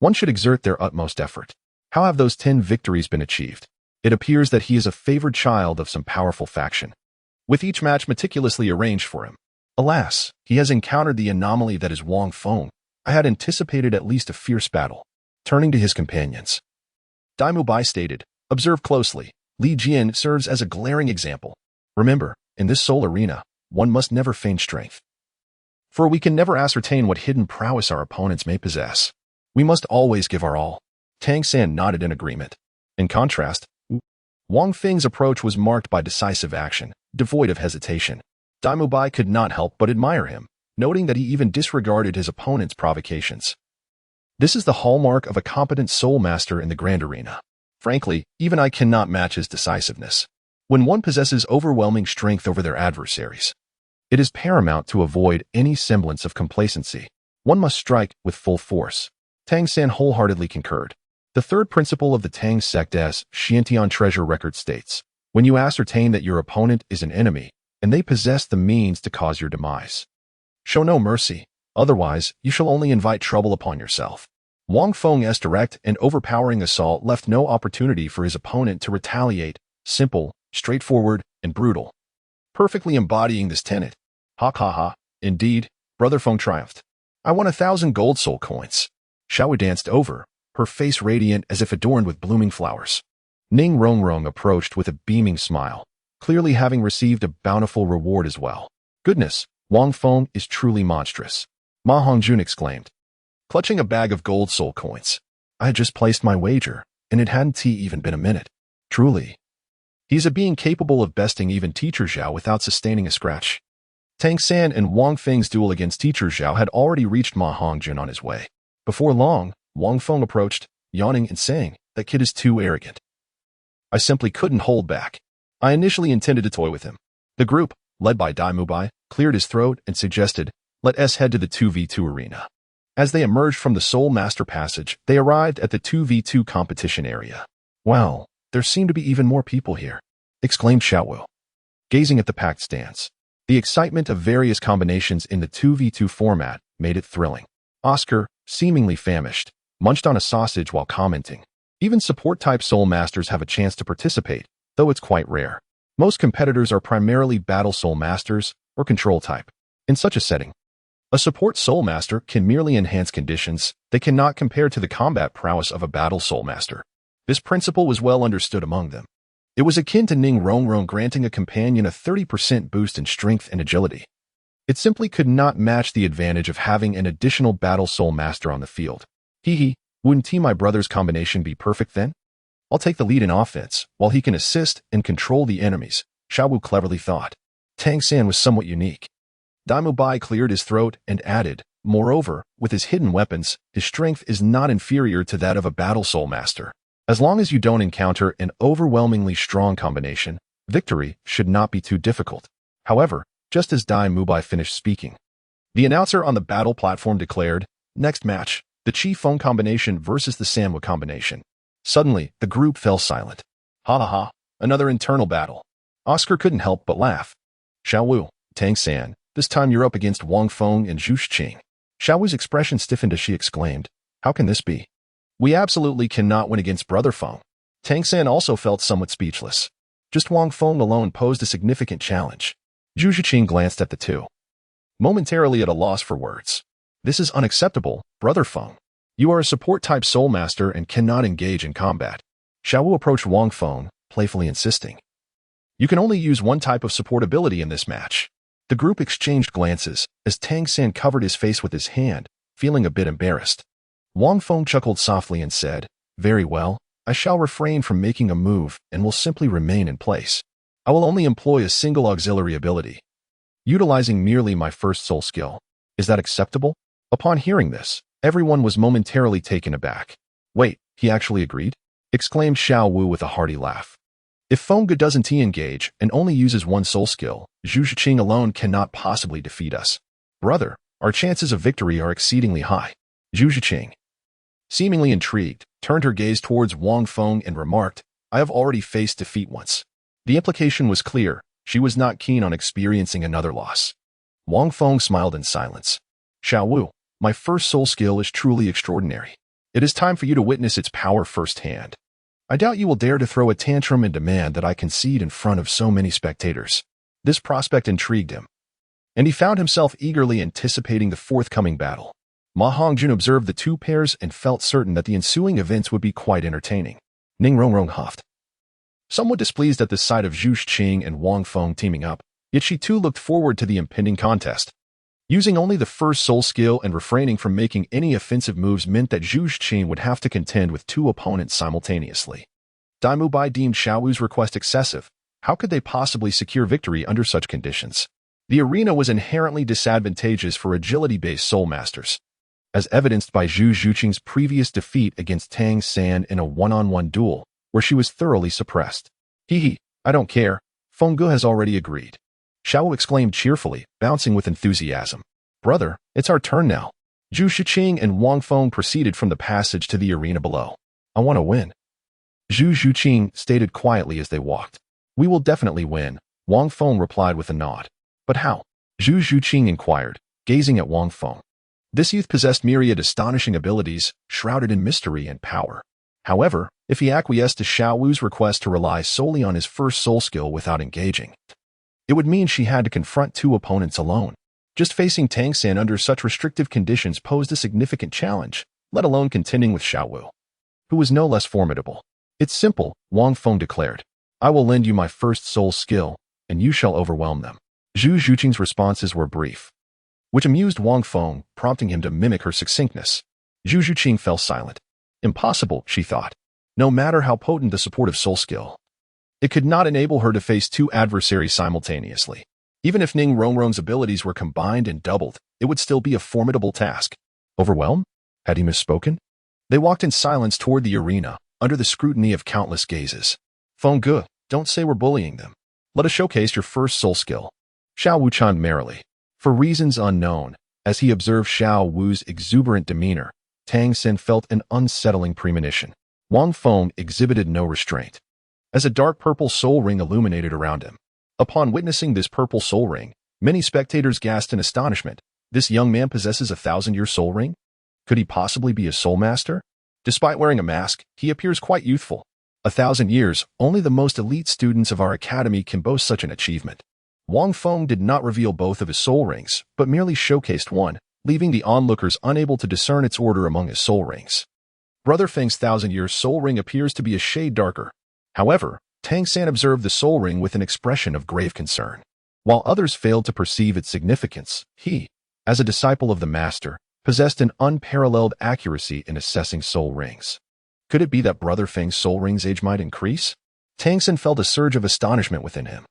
one should exert their utmost effort. How have those 10 victories been achieved? It appears that he is a favored child of some powerful faction, with each match meticulously arranged for him. Alas, he has encountered the anomaly that is Wang Feng. I had anticipated at least a fierce battle. Turning to his companions, Daimubai stated, "Observe closely. Li Jian serves as a glaring example. Remember, in this Soul Arena, one must never feign strength. for we can never ascertain what hidden prowess our opponents may possess. We must always give our all. Tang San nodded in agreement. In contrast, Wang Feng's approach was marked by decisive action, devoid of hesitation. Dai Mubai could not help but admire him, noting that he even disregarded his opponent's provocations. This is the hallmark of a competent soul master in the grand arena. Frankly, even I cannot match his decisiveness. When one possesses overwhelming strength over their adversaries, it is paramount to avoid any semblance of complacency. One must strike with full force. Tang San wholeheartedly concurred. The third principle of the Tang sect's Xiantian treasure record states, when you ascertain that your opponent is an enemy, and they possess the means to cause your demise, show no mercy, otherwise you shall only invite trouble upon yourself. Wang Feng's direct and overpowering assault left no opportunity for his opponent to retaliate, simple, straightforward, and brutal. Perfectly embodying this tenet. Ha ha ha, indeed, Brother Feng triumphed. I won 1,000 gold soul coins. Xiaowu danced over, her face radiant as if adorned with blooming flowers. Ning Rongrong approached with a beaming smile, clearly having received a bountiful reward as well. Goodness, Wang Feng is truly monstrous, Ma Hongjun exclaimed, clutching a bag of gold soul coins. I had just placed my wager, and it hadn't even been a minute. Truly. He's a being capable of besting even Teacher Zhao without sustaining a scratch. Tang San and Wang Feng's duel against Teacher Zhao had already reached Ma Hongjun on his way. Before long, Wang Feng approached, yawning and saying, that kid is too arrogant. I simply couldn't hold back. I initially intended to toy with him. The group, led by Dai Mubai, cleared his throat and suggested, let us head to the 2v2 arena. As they emerged from the Soul Master Passage, they arrived at the 2v2 competition area. Wow, there seem to be even more people here, exclaimed Xiaowu, gazing at the packed stands. The excitement of various combinations in the 2v2 format made it thrilling. Oscar, seemingly famished, munched on a sausage while commenting. Even support-type Soul Masters have a chance to participate, though it's quite rare. Most competitors are primarily Battle Soul Masters or Control type. In such a setting, a support Soul Master can merely enhance conditions they cannot compare to the combat prowess of a Battle Soul Master. This principle was well understood among them. It was akin to Ning Rongrong granting a companion a 30% boost in strength and agility. It simply could not match the advantage of having an additional Battle Soul Master on the field. Hee, wouldn't my brother's combination be perfect then? I'll take the lead in offense, while he can assist and control the enemies, Xiaowu cleverly thought. Tang San was somewhat unique. Dai Mubai cleared his throat and added, moreover, with his hidden weapons, his strength is not inferior to that of a Battle Soul Master. As long as you don't encounter an overwhelmingly strong combination, victory should not be too difficult. However, just as Dai Mubai finished speaking, the announcer on the battle platform declared, next match, the Qi Feng combination versus the Sanwa combination. Suddenly, the group fell silent. Ha ha ha, another internal battle. Oscar couldn't help but laugh. Xiaowu, Tang San, this time you're up against Wang Feng and Zhu Shiqing. Xiaowu's expression stiffened as she exclaimed, how can this be? We absolutely cannot win against Brother Feng. Tang San also felt somewhat speechless. Just Wang Feng alone posed a significant challenge. Zhu Shiqing glanced at the two, momentarily at a loss for words. This is unacceptable, Brother Feng. You are a support-type Soul Master and cannot engage in combat. Xiaowu approached Wang Feng, playfully insisting. You can only use one type of support ability in this match. The group exchanged glances as Tang San covered his face with his hand, feeling a bit embarrassed. Wang Feng chuckled softly and said, very well, I shall refrain from making a move and will simply remain in place. I will only employ a single auxiliary ability, utilizing merely my first soul skill. Is that acceptable? Upon hearing this, everyone was momentarily taken aback. Wait, he actually agreed? Exclaimed Xiaowu with a hearty laugh. If Feng doesn't engage and only uses one soul skill, Zhu Shiqing alone cannot possibly defeat us. Brother, our chances of victory are exceedingly high. Zhu Shiqing, seemingly intrigued, turned her gaze towards Wang Feng and remarked, I have already faced defeat once. The implication was clear, she was not keen on experiencing another loss. Wang Feng smiled in silence. Xiaowu, my first soul skill is truly extraordinary. It is time for you to witness its power firsthand. I doubt you will dare to throw a tantrum and demand that I concede in front of so many spectators. This prospect intrigued him, and he found himself eagerly anticipating the forthcoming battle. Ma Hongjun observed the two pairs and felt certain that the ensuing events would be quite entertaining. Ning Rongrong huffed, somewhat displeased at the sight of Zhu Shiqing and Wang Feng teaming up, yet she too looked forward to the impending contest. Using only the first soul skill and refraining from making any offensive moves meant that Zhu Zhiqing would have to contend with two opponents simultaneously. Daimu Bai deemed Xiaowu's request excessive. How could they possibly secure victory under such conditions? The arena was inherently disadvantageous for agility-based soul masters, as evidenced by Zhu Zhiqing's previous defeat against Tang San in a one-on-one duel, where she was thoroughly suppressed. Hee, I don't care. Fengge has already agreed. Xiaowu exclaimed cheerfully, bouncing with enthusiasm. Brother, it's our turn now. Zhu Zhiqing and Wang Feng proceeded from the passage to the arena below. I want to win. Zhu Zhiqing stated quietly as they walked. We will definitely win, Wang Feng replied with a nod. But how? Zhu Zhiqing inquired, gazing at Wang Feng. This youth possessed myriad astonishing abilities, shrouded in mystery and power. However, if he acquiesced to Xiaowu's request to rely solely on his first soul skill without engaging, it would mean she had to confront two opponents alone. Just facing Tang San under such restrictive conditions posed a significant challenge, let alone contending with Xiaowu, who was no less formidable. It's simple, Wang Feng declared. I will lend you my first soul skill, and you shall overwhelm them. Zhu Zhiqing's responses were brief, which amused Wang Feng, prompting him to mimic her succinctness. Zhu Zhiqing fell silent. Impossible, she thought. No matter how potent the supportive soul skill, it could not enable her to face two adversaries simultaneously. Even if Ning Rongrong's abilities were combined and doubled, it would still be a formidable task. Overwhelm? Had he misspoken? They walked in silence toward the arena, under the scrutiny of countless gazes. Fengge, don't say we're bullying them. Let us showcase your first soul skill. Xiaowu chimed merrily. For reasons unknown, as he observed Xiaowu's exuberant demeanor, Tang San felt an unsettling premonition. Wang Feng exhibited no restraint, as a dark purple soul ring illuminated around him. Upon witnessing this purple soul ring, many spectators gasped in astonishment. This young man possesses a 1,000-year soul ring? Could he possibly be a soul master? Despite wearing a mask, he appears quite youthful. 1,000 years, only the most elite students of our academy can boast such an achievement. Wang Feng did not reveal both of his soul rings, but merely showcased one, leaving the onlookers unable to discern its order among his soul rings. Brother Feng's 1,000-year soul ring appears to be a shade darker. However, Tang San observed the soul ring with an expression of grave concern. While others failed to perceive its significance, he, as a disciple of the master, possessed an unparalleled accuracy in assessing soul rings. Could it be that Brother Feng's soul ring's age might increase? Tang San felt a surge of astonishment within him.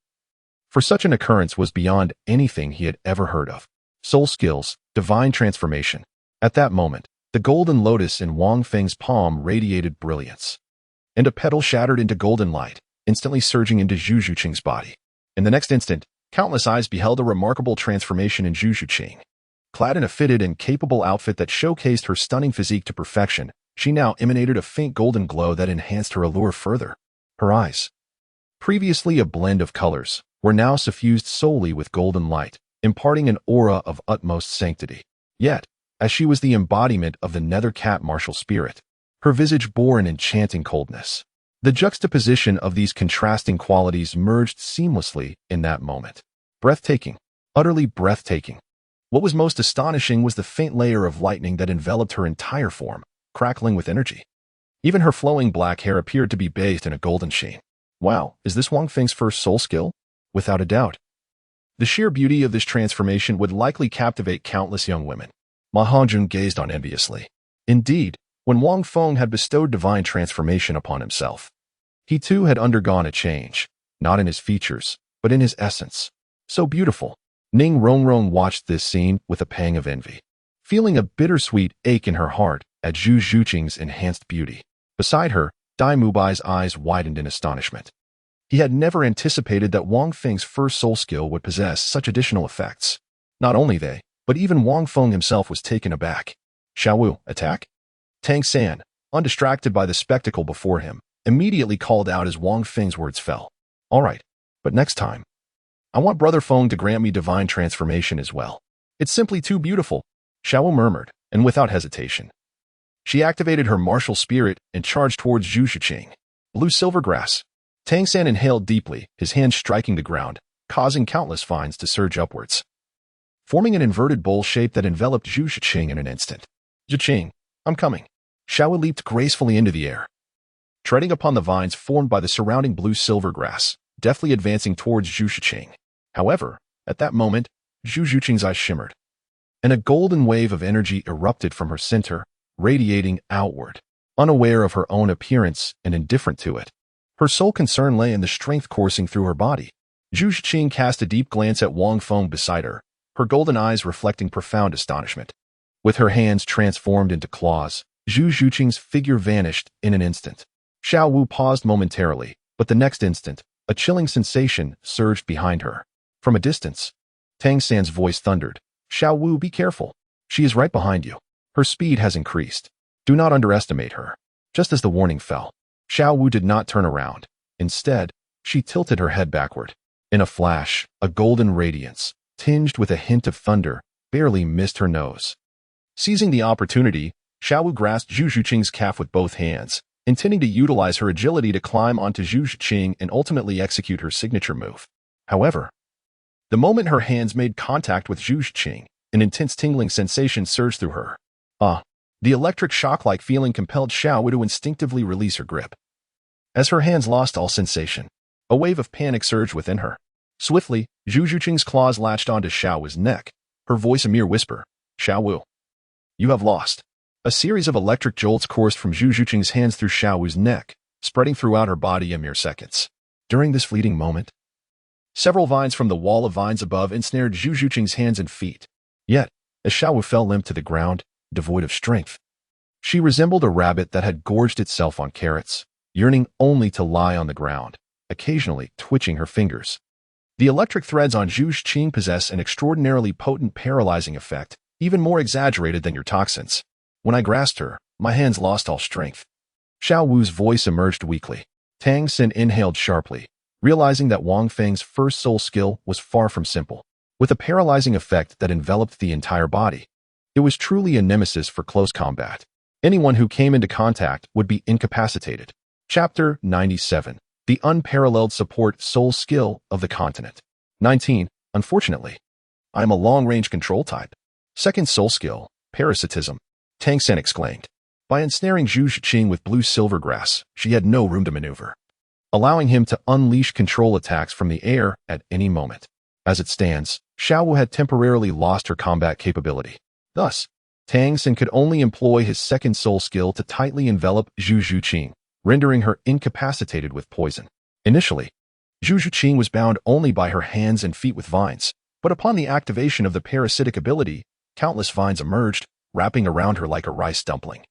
For such an occurrence was beyond anything he had ever heard of. Soul skills, divine transformation. At that moment, the golden lotus in Wang Feng's palm radiated brilliance, and a petal shattered into golden light, instantly surging into Zhu Zhiqing's body. In the next instant, countless eyes beheld a remarkable transformation in Zhu Zhiqing. Clad in a fitted and capable outfit that showcased her stunning physique to perfection, she now emanated a faint golden glow that enhanced her allure further. Her eyes, previously a blend of colors, were now suffused solely with golden light, imparting an aura of utmost sanctity. Yet, as she was the embodiment of the nether cat martial spirit, her visage bore an enchanting coldness. The juxtaposition of these contrasting qualities merged seamlessly in that moment. Breathtaking, utterly breathtaking. What was most astonishing was the faint layer of lightning that enveloped her entire form, crackling with energy. Even her flowing black hair appeared to be bathed in a golden sheen. Wow, is this Wang Feng's first soul skill? Without a doubt. The sheer beauty of this transformation would likely captivate countless young women. Ma Hongzhun gazed on enviously. Indeed, when Wang Feng had bestowed divine transformation upon himself, he too had undergone a change, not in his features, but in his essence. So beautiful. Ning Rongrong watched this scene with a pang of envy, feeling a bittersweet ache in her heart at Zhu Zhiqing's enhanced beauty. Beside her, Dai Mubai's eyes widened in astonishment. He had never anticipated that Wang Feng's first soul skill would possess such additional effects. Not only they, but even Wang Feng himself was taken aback. Xiaowu, attack? Tang San, undistracted by the spectacle before him, immediately called out as Wang Feng's words fell. All right, but next time, I want Brother Feng to grant me divine transformation as well. It's simply too beautiful, Xiaowu murmured, and without hesitation, she activated her martial spirit and charged towards Zhu Zhiqing. Blue silver grass. Tang San inhaled deeply, his hand striking the ground, causing countless vines to surge upwards, forming an inverted bowl shape that enveloped Zhu Zhiqing in an instant. Zhiqing, I'm coming. Xiaowu leaped gracefully into the air, treading upon the vines formed by the surrounding blue-silver grass, deftly advancing towards Zhu Zhiqing. However, at that moment, Zhu Zhiqing's eyes shimmered. and a golden wave of energy erupted from her center, radiating outward. Unaware of her own appearance and indifferent to it, her sole concern lay in the strength coursing through her body. Zhu Zhiqing cast a deep glance at Wang Feng beside her, her golden eyes reflecting profound astonishment. With her hands transformed into claws, Zhu Zhiqing's figure vanished in an instant. Xiao Wu paused momentarily, but the next instant, a chilling sensation surged behind her. From a distance, Tang San's voice thundered, "Xiao Wu, be careful. She is right behind you. Her speed has increased. Do not underestimate her." Just as the warning fell, Xiao Wu did not turn around. Instead, she tilted her head backward. In a flash, a golden radiance, tinged with a hint of thunder, barely missed her nose. Seizing the opportunity, Xiao Wu grasped Zhu Zhiqing's calf with both hands, intending to utilize her agility to climb onto Zhu Zhiqing and ultimately execute her signature move. However, the moment her hands made contact with Zhu Zhiqing, an intense tingling sensation surged through her. The electric shock-like feeling compelled Xiao Wu to instinctively release her grip. As her hands lost all sensation, a wave of panic surged within her. Swiftly, Zhu Zhiqing's claws latched onto Xiao Wu's neck, her voice a mere whisper, "Xiao Wu, you have lost." A series of electric jolts coursed from Zhu Zhiqing's hands through Xiao Wu's neck, spreading throughout her body in mere seconds. During this fleeting moment, several vines from the wall of vines above ensnared Zhu Zhiqing's hands and feet. Yet, as Xiao Wu fell limp to the ground, devoid of strength, she resembled a rabbit that had gorged itself on carrots, yearning only to lie on the ground, occasionally twitching her fingers. The electric threads on Zhu Zhiqing possess an extraordinarily potent paralyzing effect, even more exaggerated than your toxins. When I grasped her, my hands lost all strength. Xiao Wu's voice emerged weakly. Tang Xin inhaled sharply, realizing that Wang Feng's first soul skill was far from simple. With a paralyzing effect that enveloped the entire body, it was truly a nemesis for close combat. Anyone who came into contact would be incapacitated. Chapter 97. The Unparalleled Support Soul Skill of the Continent. 19. Unfortunately, I am a long-range control type. Second soul skill, Parasitism. Tang San exclaimed. By ensnaring Zhu Zhiqing with blue silver grass, she had no room to maneuver, allowing him to unleash control attacks from the air at any moment. As it stands, Xiao Wu had temporarily lost her combat capability. Thus, Tang San could only employ his second soul skill to tightly envelop Zhu Zhiqing, rendering her incapacitated with poison. Initially, Zhu Zhiqing was bound only by her hands and feet with vines, but upon the activation of the parasitic ability, countless vines emerged, wrapping around her like a rice dumpling,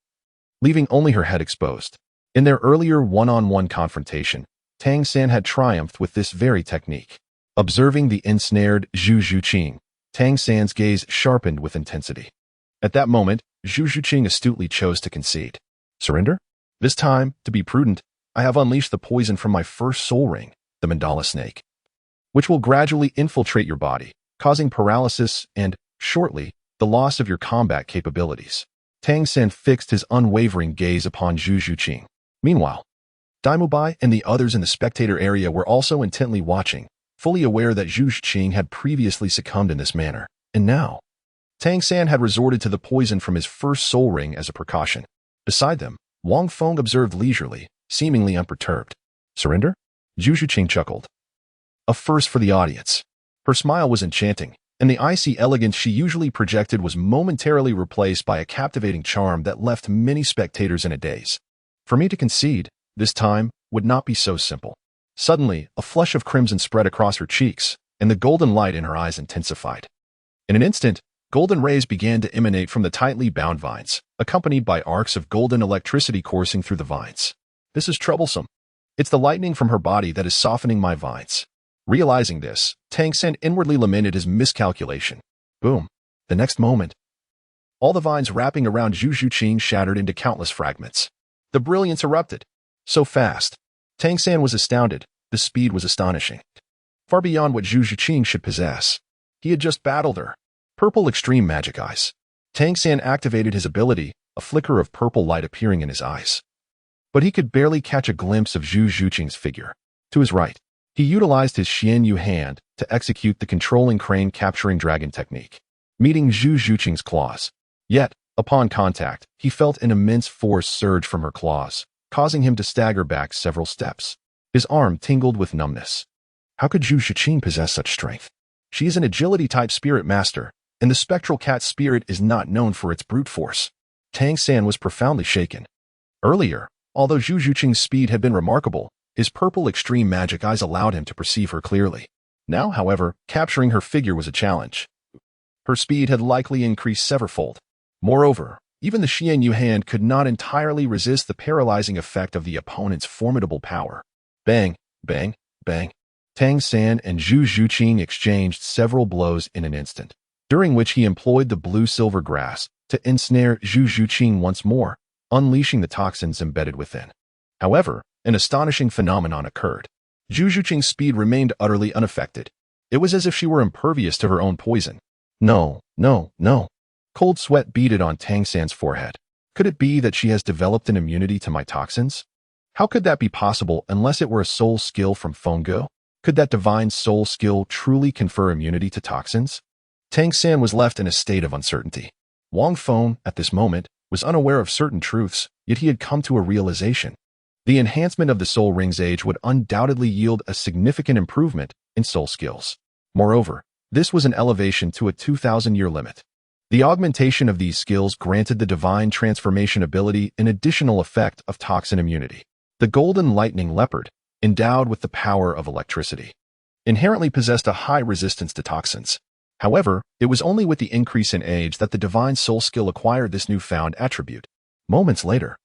leaving only her head exposed. In their earlier one-on-one confrontation, Tang San had triumphed with this very technique. Observing the ensnared Zhu Zhiqing, Tang San's gaze sharpened with intensity. At that moment, Zhu Zhiqing astutely chose to concede. Surrender? This time, to be prudent, I have unleashed the poison from my first soul ring, the mandala snake, which will gradually infiltrate your body, causing paralysis and, shortly, the loss of your combat capabilities. Tang San fixed his unwavering gaze upon Zhu Zhiqing. Meanwhile, Daimubai and the others in the spectator area were also intently watching, fully aware that Zhu Zhiqing had previously succumbed in this manner, and now, Tang San had resorted to the poison from his first soul ring as a precaution. Beside them, Wang Feng observed leisurely, seemingly unperturbed. Surrender? Zhu Zhiqing chuckled. A first for the audience. Her smile was enchanting, and the icy elegance she usually projected was momentarily replaced by a captivating charm that left many spectators in a daze. For me to concede, this time, would not be so simple. Suddenly, a flush of crimson spread across her cheeks, and the golden light in her eyes intensified. In an instant, golden rays began to emanate from the tightly bound vines, accompanied by arcs of golden electricity coursing through the vines. This is troublesome. It's the lightning from her body that is softening my vines. Realizing this, Tang San inwardly lamented his miscalculation. Boom. The next moment, all the vines wrapping around Zhu Zhiqing shattered into countless fragments. The brilliance erupted. So fast. Tang San was astounded. The speed was astonishing. Far beyond what Zhu Zhiqing should possess. He had just battled her. Purple extreme magic eyes. Tang San activated his ability, a flicker of purple light appearing in his eyes. But he could barely catch a glimpse of Zhu Zhiqing's figure. To his right, he utilized his Xian Yu hand to execute the controlling crane capturing dragon technique, meeting Zhu Zhiqing's claws. Yet, upon contact, he felt an immense force surge from her claws, causing him to stagger back several steps. His arm tingled with numbness. How could Zhu Zhiqing possess such strength? She is an agility-type spirit master, and the spectral cat spirit is not known for its brute force. Tang San was profoundly shaken. Earlier, although Zhu Zhuqing's speed had been remarkable, his purple extreme magic eyes allowed him to perceive her clearly. Now, however, capturing her figure was a challenge. Her speed had likely increased severalfold. Moreover, even the Xianyu hand could not entirely resist the paralyzing effect of the opponent's formidable power. Bang, bang, bang. Tang San and Zhu Zhuqing exchanged several blows in an instant, during which he employed the blue-silver grass to ensnare Zhu Zhuqing once more, unleashing the toxins embedded within. However, an astonishing phenomenon occurred. Zhu Zhuqing's speed remained utterly unaffected. It was as if she were impervious to her own poison. No, no, no. Cold sweat beaded on Tang San's forehead. Could it be that she has developed an immunity to my toxins? How could that be possible unless it were a soul skill from Fengge? Could that divine soul skill truly confer immunity to toxins? Tang San was left in a state of uncertainty. Wang Feng, at this moment, was unaware of certain truths, yet he had come to a realization. The enhancement of the Soul Ring's age would undoubtedly yield a significant improvement in soul skills. Moreover, this was an elevation to a 2,000-year limit. The augmentation of these skills granted the divine transformation ability an additional effect of toxin immunity. The golden lightning leopard, endowed with the power of electricity, inherently possessed a high resistance to toxins. However, it was only with the increase in age that the divine soul skill acquired this newfound attribute. Moments later,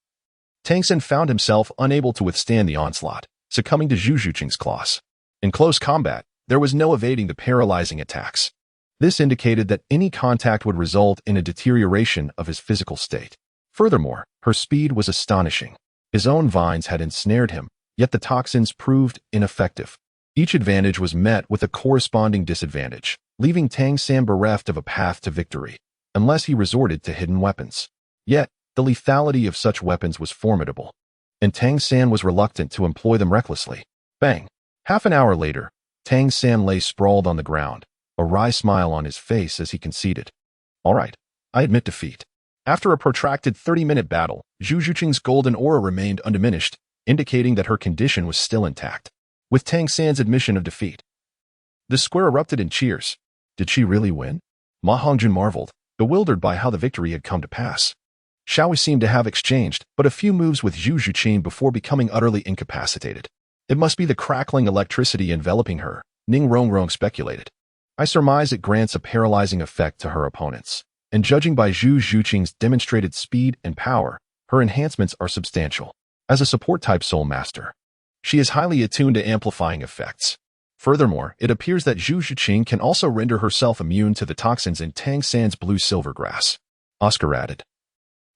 Tang San found himself unable to withstand the onslaught, succumbing to Zhu Zhuqing's claws. In close combat, there was no evading the paralyzing attacks. This indicated that any contact would result in a deterioration of his physical state. Furthermore, her speed was astonishing. His own vines had ensnared him, yet the toxins proved ineffective. Each advantage was met with a corresponding disadvantage, leaving Tang San bereft of a path to victory, unless he resorted to hidden weapons. Yet, the lethality of such weapons was formidable, and Tang San was reluctant to employ them recklessly. Bang! Half an hour later, Tang San lay sprawled on the ground, a wry smile on his face as he conceded. All right, I admit defeat. After a protracted 30-minute battle, Zhu Zhuqing's golden aura remained undiminished, indicating that her condition was still intact. With Tang San's admission of defeat, the square erupted in cheers. Did she really win? Ma Hongjun marveled, bewildered by how the victory had come to pass. Xiaoyu seemed to have exchanged but a few moves with Zhu Zhuqing before becoming utterly incapacitated. It must be the crackling electricity enveloping her, Ning Rongrong speculated. I surmise it grants a paralyzing effect to her opponents, and judging by Zhu Zhuqing's demonstrated speed and power, her enhancements are substantial. As a support-type soul master, she is highly attuned to amplifying effects. Furthermore, it appears that Zhu Zhuqing can also render herself immune to the toxins in Tang San's blue-silver grass. Oscar added.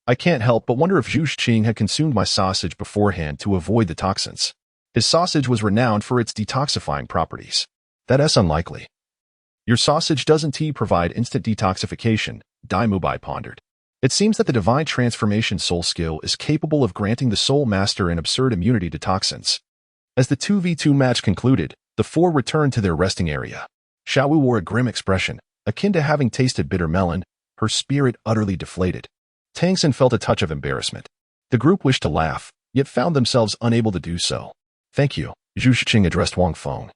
I can't help but wonder if Zhu Zhuqing had consumed my sausage beforehand to avoid the toxins. His sausage was renowned for its detoxifying properties. That's unlikely. Your sausage doesn't provide instant detoxification, Dai Mubai pondered. It seems that the divine transformation soul skill is capable of granting the soul master an absurd immunity to toxins. As the 2v2 match concluded, the four returned to their resting area. Xiaoyu wore a grim expression, akin to having tasted bitter melon, her spirit utterly deflated. Tang San felt a touch of embarrassment. The group wished to laugh, yet found themselves unable to do so. Thank you, Zhu Zhuqing addressed Wang Feng.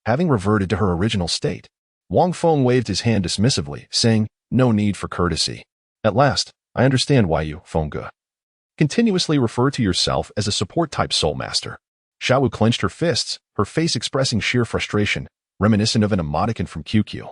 Having reverted to her original state, Wang Feng waved his hand dismissively, saying, no need for courtesy. At last, I understand why you, Fengge, continuously refer to yourself as a support-type soul master. Xiaoyu clenched her fists, her face expressing sheer frustration, reminiscent of an emoticon from QQ.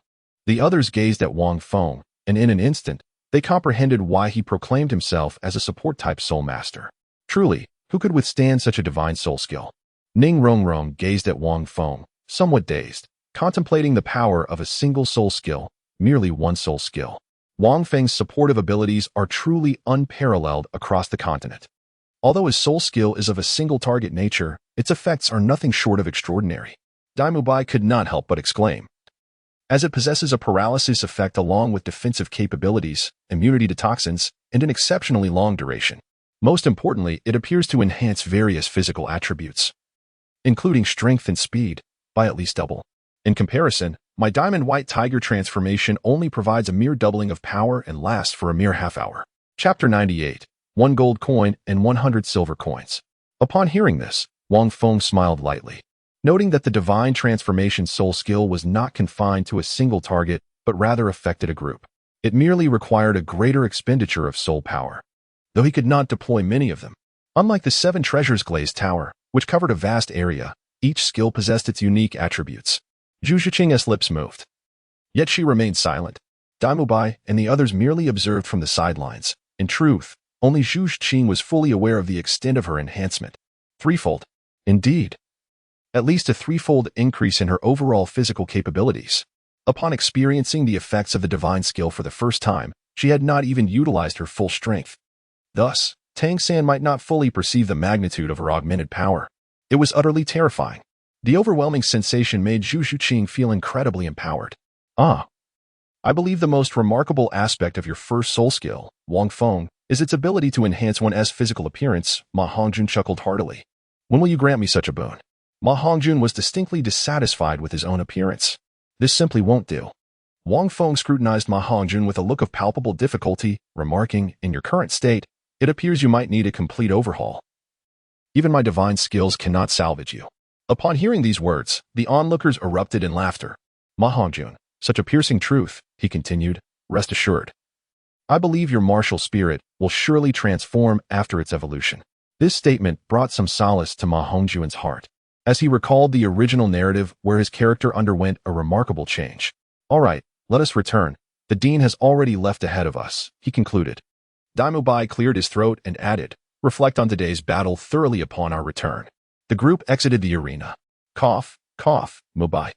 The others gazed at Wang Feng, and in an instant, they comprehended why he proclaimed himself as a support-type soul master. Truly, who could withstand such a divine soul skill? Ning Rongrong gazed at Wang Feng, somewhat dazed, contemplating the power of a single soul skill, merely one soul skill. Wang Feng's supportive abilities are truly unparalleled across the continent. Although his soul skill is of a single target nature, its effects are nothing short of extraordinary. Dai Mubai could not help but exclaim. As it possesses a paralysis effect along with defensive capabilities, immunity to toxins, and an exceptionally long duration. Most importantly, it appears to enhance various physical attributes, including strength and speed, by at least double. In comparison, my Diamond White Tiger transformation only provides a mere doubling of power and lasts for a mere half hour. Chapter 98. 1 gold coin and 100 silver coins. Upon hearing this, Wang Feng smiled lightly. Noting that the divine transformation soul skill was not confined to a single target, but rather affected a group. It merely required a greater expenditure of soul power, though he could not deploy many of them. Unlike the 7 treasures glazed tower, which covered a vast area, each skill possessed its unique attributes. Zhu Zhiqing's lips moved. Yet she remained silent. Dai Mubai and the others merely observed from the sidelines. In truth, only Zhu Zhiqing was fully aware of the extent of her enhancement. Threefold. Indeed. At least a threefold increase in her overall physical capabilities. Upon experiencing the effects of the divine skill for the first time, she had not even utilized her full strength. Thus, Tang San might not fully perceive the magnitude of her augmented power. It was utterly terrifying. The overwhelming sensation made Zhu Zhiqing feel incredibly empowered. I believe the most remarkable aspect of your first soul skill, Wang Feng, is its ability to enhance one's physical appearance, Ma Hongjun chuckled heartily. When will you grant me such a boon? Ma Hongjun was distinctly dissatisfied with his own appearance. This simply won't do. Wang Feng scrutinized Ma Hongjun with a look of palpable difficulty, remarking, in your current state, it appears you might need a complete overhaul. Even my divine skills cannot salvage you. Upon hearing these words, the onlookers erupted in laughter. Ma Hongjun, such a piercing truth, he continued, rest assured. I believe your martial spirit will surely transform after its evolution. This statement brought some solace to Ma Hongjun's heart, as he recalled the original narrative where his character underwent a remarkable change. All right, let us return. The dean has already left ahead of us, he concluded. Dai Mubai cleared his throat and added, reflect on today's battle thoroughly upon our return. The group exited the arena. Cough, Mubai.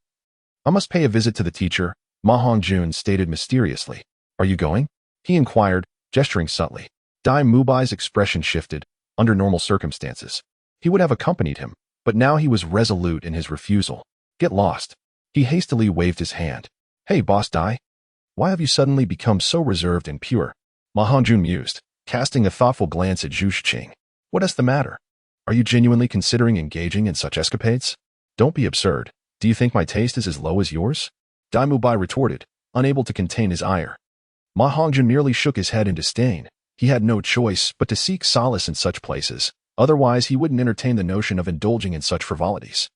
I must pay a visit to the teacher, Ma Hongjun stated mysteriously. Are you going? He inquired, gesturing subtly. Dai Mubai's expression shifted. Under normal circumstances, he would have accompanied him, but now he was resolute in his refusal. Get lost. He hastily waved his hand. Hey, Boss Dai. Why have you suddenly become so reserved and pure? Ma Hongjun mused, casting a thoughtful glance at Zhu Zhiqing. What is the matter? Are you genuinely considering engaging in such escapades? Don't be absurd. Do you think my taste is as low as yours? Dai Mubai retorted, unable to contain his ire. Ma Hongjun merely shook his head in disdain. He had no choice but to seek solace in such places, otherwise he wouldn't entertain the notion of indulging in such frivolities.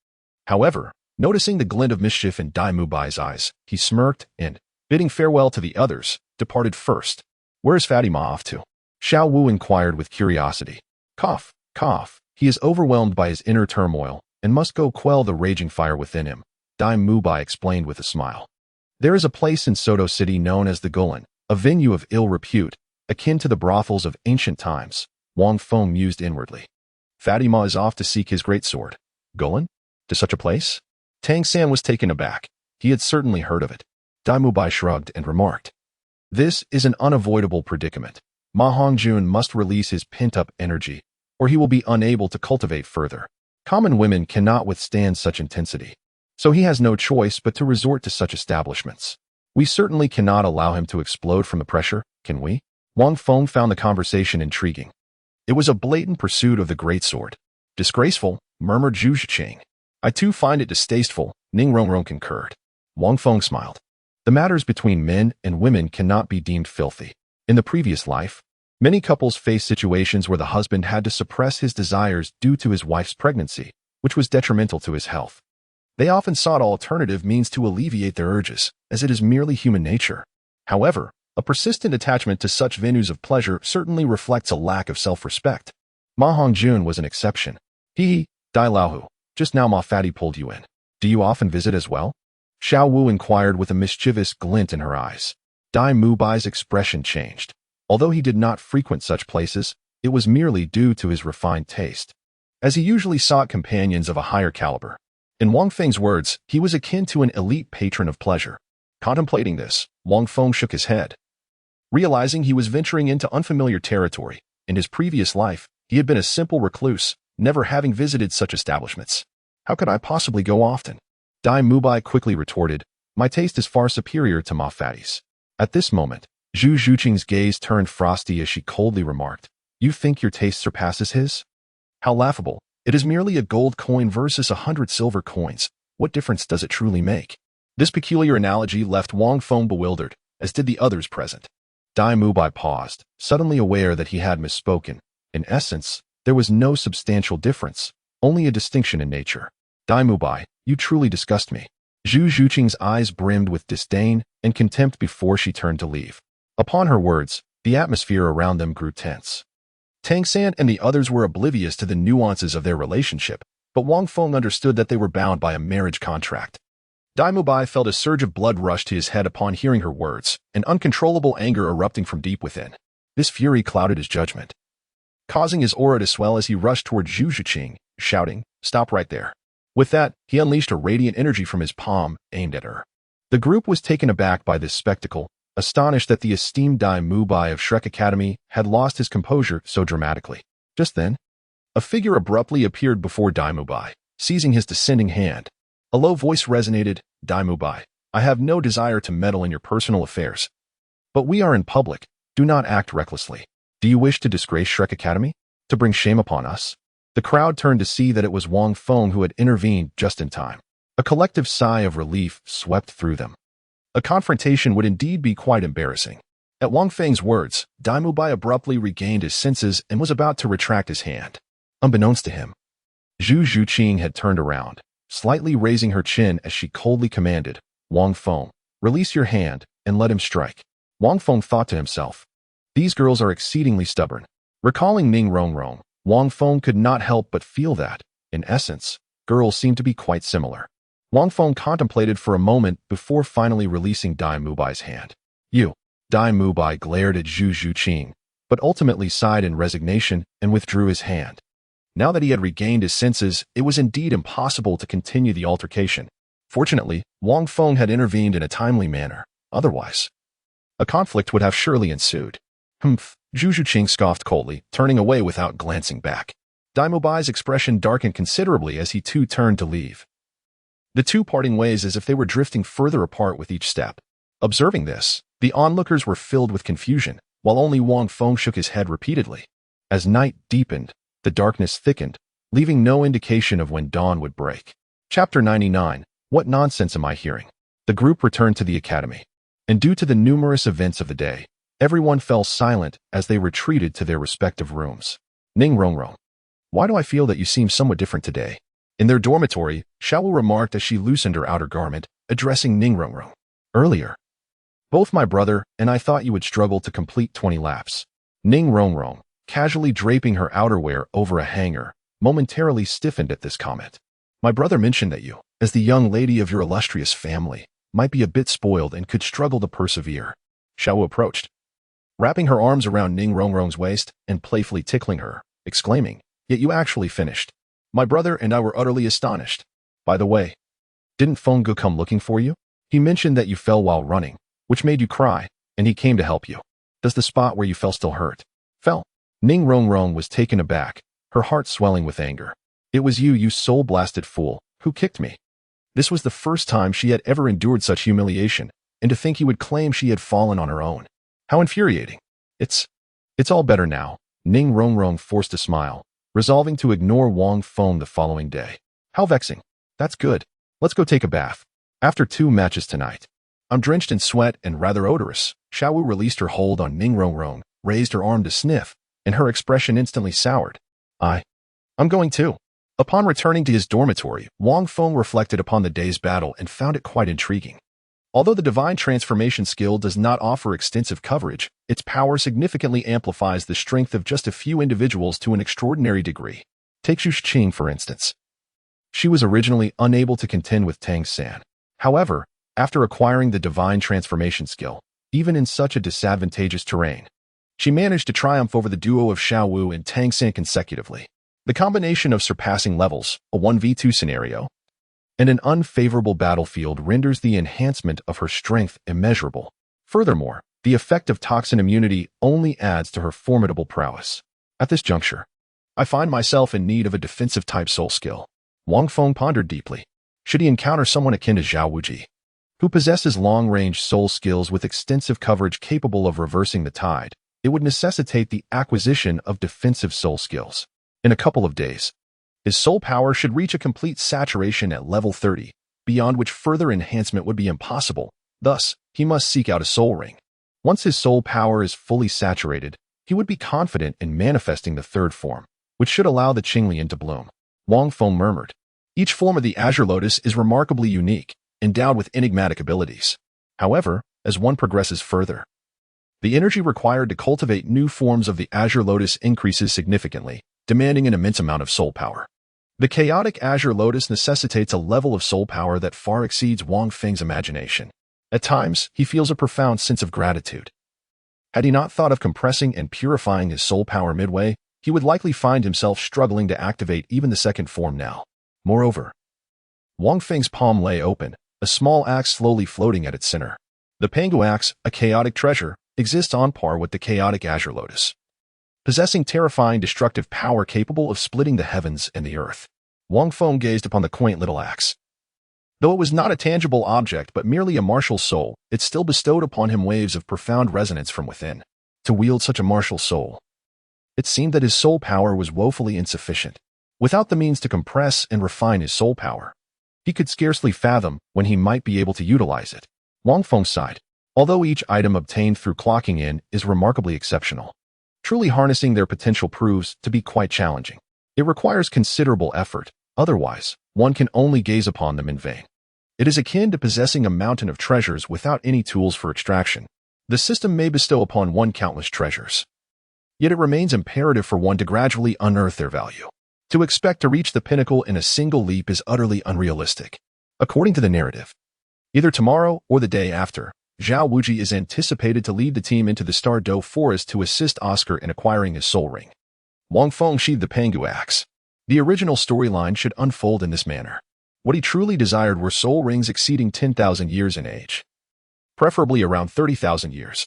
However, noticing the glint of mischief in Dai Mubai's eyes, he smirked and, bidding farewell to the others, departed first. Where is Fatima off to? Xiao Wu inquired with curiosity. Cough. He is overwhelmed by his inner turmoil and must go quell the raging fire within him, Dai Mubai explained with a smile. There is a place in Soto City known as the Gulen, a venue of ill repute, akin to the brothels of ancient times, Wang Feng mused inwardly. Fatima is off to seek his great sword. Gulen? To such a place? Tang San was taken aback. He had certainly heard of it. Dai Mubai shrugged and remarked. This is an unavoidable predicament. Ma Hongjun must release his pent-up energy, or he will be unable to cultivate further. Common women cannot withstand such intensity, so he has no choice but to resort to such establishments. We certainly cannot allow him to explode from the pressure, can we? Wang Feng found the conversation intriguing. It was a blatant pursuit of the great sword. Disgraceful, murmured Zhu Zhiqing. I too find it distasteful, Ning Rongrong concurred. Wang Feng smiled. The matters between men and women cannot be deemed filthy. In the previous life, many couples faced situations where the husband had to suppress his desires due to his wife's pregnancy, which was detrimental to his health. They often sought alternative means to alleviate their urges, as it is merely human nature. However, a persistent attachment to such venues of pleasure certainly reflects a lack of self-respect. Ma Hongjun was an exception. Dai Laohu, just now Ma Fatty pulled you in. Do you often visit as well? Xiao Wu inquired with a mischievous glint in her eyes. Dai Mubai's expression changed. Although he did not frequent such places, it was merely due to his refined taste, as he usually sought companions of a higher caliber. In Wang Feng's words, he was akin to an elite patron of pleasure. Contemplating this, Wang Feng shook his head. Realizing he was venturing into unfamiliar territory, in his previous life, he had been a simple recluse, never having visited such establishments. How could I possibly go often? Dai Mubai quickly retorted, my taste is far superior to Ma Fatty's. At this moment, Zhu Zhiqing's gaze turned frosty as she coldly remarked, you think your taste surpasses his? How laughable. It is merely a gold coin versus 100 silver coins. What difference does it truly make? This peculiar analogy left Wang Feng bewildered, as did the others present. Dai Mubai paused, suddenly aware that he had misspoken. In essence, there was no substantial difference, only a distinction in nature. Dai Mubai, you truly disgust me. Zhu Zhuqing's eyes brimmed with disdain and contempt before she turned to leave. Upon her words, the atmosphere around them grew tense. Tangan and the others were oblivious to the nuances of their relationship, but Wang Feng understood that they were bound by a marriage contract. Daimubai felt a surge of blood rush to his head upon hearing her words, an uncontrollable anger erupting from deep within. This fury clouded his judgment, causing his aura to swell as he rushed toward Zhu Zhuqing, shouting, "Stop right there." With that, he unleashed a radiant energy from his palm, aimed at her. The group was taken aback by this spectacle, astonished that the esteemed Daimubai of Shrek Academy had lost his composure so dramatically. Just then, a figure abruptly appeared before Daimubai, seizing his descending hand. A low voice resonated, "Daimubai, I have no desire to meddle in your personal affairs. But we are in public. Do not act recklessly. Do you wish to disgrace Shrek Academy? To bring shame upon us?" The crowd turned to see that it was Wang Feng who had intervened just in time. A collective sigh of relief swept through them. A confrontation would indeed be quite embarrassing. At Wang Feng's words, Daimubai abruptly regained his senses and was about to retract his hand. Unbeknownst to him, Zhu Zhuqing had turned around, slightly raising her chin as she coldly commanded, "Wang Feng, release your hand and let him strike." Wang Feng thought to himself, "These girls are exceedingly stubborn." Recalling Ning Rongrong, Wang Feng could not help but feel that, in essence, girls seemed to be quite similar. Wang Feng contemplated for a moment before finally releasing Daimubai's hand. "You." Daimubai glared at Zhu Zhuqing, but ultimately sighed in resignation and withdrew his hand. Now that he had regained his senses, it was indeed impossible to continue the altercation. Fortunately, Wang Feng had intervened in a timely manner. Otherwise, a conflict would have surely ensued. "Humph," Zhu Zhuqing scoffed coldly, turning away without glancing back. Daimubai's expression darkened considerably as he too turned to leave, the two parting ways as if they were drifting further apart with each step. Observing this, the onlookers were filled with confusion, while only Wang Feng shook his head repeatedly. As night deepened, the darkness thickened, leaving no indication of when dawn would break. Chapter 99. What nonsense am I hearing? The group returned to the academy, and due to the numerous events of the day, everyone fell silent as they retreated to their respective rooms. "Ning Rongrong, why do I feel that you seem somewhat different today?" In their dormitory, Xiaowu remarked as she loosened her outer garment, addressing Ning Rongrong. "Earlier, both my brother and I thought you would struggle to complete 20 laps." Ning Rongrong, casually draping her outerwear over a hanger, momentarily stiffened at this comment. "My brother mentioned that you, as the young lady of your illustrious family, might be a bit spoiled and could struggle to persevere." Xiaowu approached, wrapping her arms around Ning Rongrong's waist and playfully tickling her, exclaiming, "Yet you actually finished. My brother and I were utterly astonished. By the way, didn't Fengge come looking for you? He mentioned that you fell while running, which made you cry, and he came to help you. Does the spot where you fell still hurt?" "Fell?" Ning Rongrong was taken aback, her heart swelling with anger. "It was you, you soul-blasted fool, who kicked me." This was the first time she had ever endured such humiliation, and to think he would claim she had fallen on her own. How infuriating. It's all better now." Ning Rongrong forced a smile, resolving to ignore Wang Feng the following day. "How vexing. That's good. Let's go take a bath. After 2 matches tonight. I'm drenched in sweat and rather odorous." Xiaowu released her hold on Ning Rongrong, raised her arm to sniff, and her expression instantly soured. I'm going too." Upon returning to his dormitory, Wang Feng reflected upon the day's battle and found it quite intriguing. Although the divine transformation skill does not offer extensive coverage, its power significantly amplifies the strength of just a few individuals to an extraordinary degree. Take Zhu Zhuqing, for instance. She was originally unable to contend with Tangan. However, after acquiring the divine transformation skill, even in such a disadvantageous terrain, she managed to triumph over the duo of Xiaowu and Tangan consecutively. The combination of surpassing levels, a 1v2 scenario, and an unfavorable battlefield renders the enhancement of her strength immeasurable. Furthermore, the effect of toxin immunity only adds to her formidable prowess. At this juncture, I find myself in need of a defensive-type soul skill. Wang Feng pondered deeply. Should he encounter someone akin to Zhao Wuji, who possesses long-range soul skills with extensive coverage capable of reversing the tide, it would necessitate the acquisition of defensive soul skills. In a couple of days, his soul power should reach a complete saturation at level 30, beyond which further enhancement would be impossible. Thus, he must seek out a soul ring. Once his soul power is fully saturated, he would be confident in manifesting the third form, which should allow the Qinglian to bloom. Wang Feng murmured. Each form of the Azure Lotus is remarkably unique, endowed with enigmatic abilities. However, as one progresses further, the energy required to cultivate new forms of the Azure Lotus increases significantly, demanding an immense amount of soul power. The chaotic Azure Lotus necessitates a level of soul power that far exceeds Wang Feng's imagination. At times, he feels a profound sense of gratitude. Had he not thought of compressing and purifying his soul power midway, he would likely find himself struggling to activate even the second form now. Moreover, Wang Feng's palm lay open, a small axe slowly floating at its center. The Pangu Axe, a chaotic treasure, exists on par with the chaotic Azure Lotus, possessing terrifying destructive power capable of splitting the heavens and the earth. Wang Feng gazed upon the quaint little axe. Though it was not a tangible object but merely a martial soul, it still bestowed upon him waves of profound resonance from within. To wield such a martial soul, it seemed that his soul power was woefully insufficient. Without the means to compress and refine his soul power, he could scarcely fathom when he might be able to utilize it. Wang Feng sighed. Although each item obtained through clocking in is remarkably exceptional, truly harnessing their potential proves to be quite challenging. It requires considerable effort, otherwise, one can only gaze upon them in vain. It is akin to possessing a mountain of treasures without any tools for extraction. The system may bestow upon one countless treasures, yet it remains imperative for one to gradually unearth their value. To expect to reach the pinnacle in a single leap is utterly unrealistic. According to the narrative, either tomorrow or the day after, Zhao Wuji is anticipated to lead the team into the Stardo Forest to assist Oscar in acquiring his soul ring. Wang Feng sheathed the Pangu Axe. The original storyline should unfold in this manner. What he truly desired were soul rings exceeding 10,000 years in age, preferably around 30,000 years,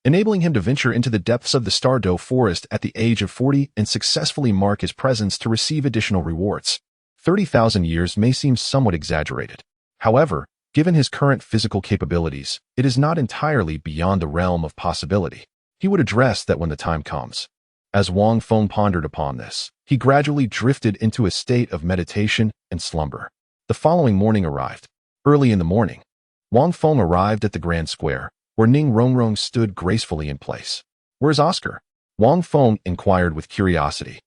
enabling him to venture into the depths of the Stardo Forest at the age of 40 and successfully mark his presence to receive additional rewards. 30,000 years may seem somewhat exaggerated. However, given his current physical capabilities, it is not entirely beyond the realm of possibility. He would address that when the time comes. As Wang Feng pondered upon this, he gradually drifted into a state of meditation and slumber. The following morning arrived. Early in the morning, Wang Feng arrived at the Grand Square, where Ning Rongrong stood gracefully in place. "Where's Oscar?" Wang Feng inquired with curiosity.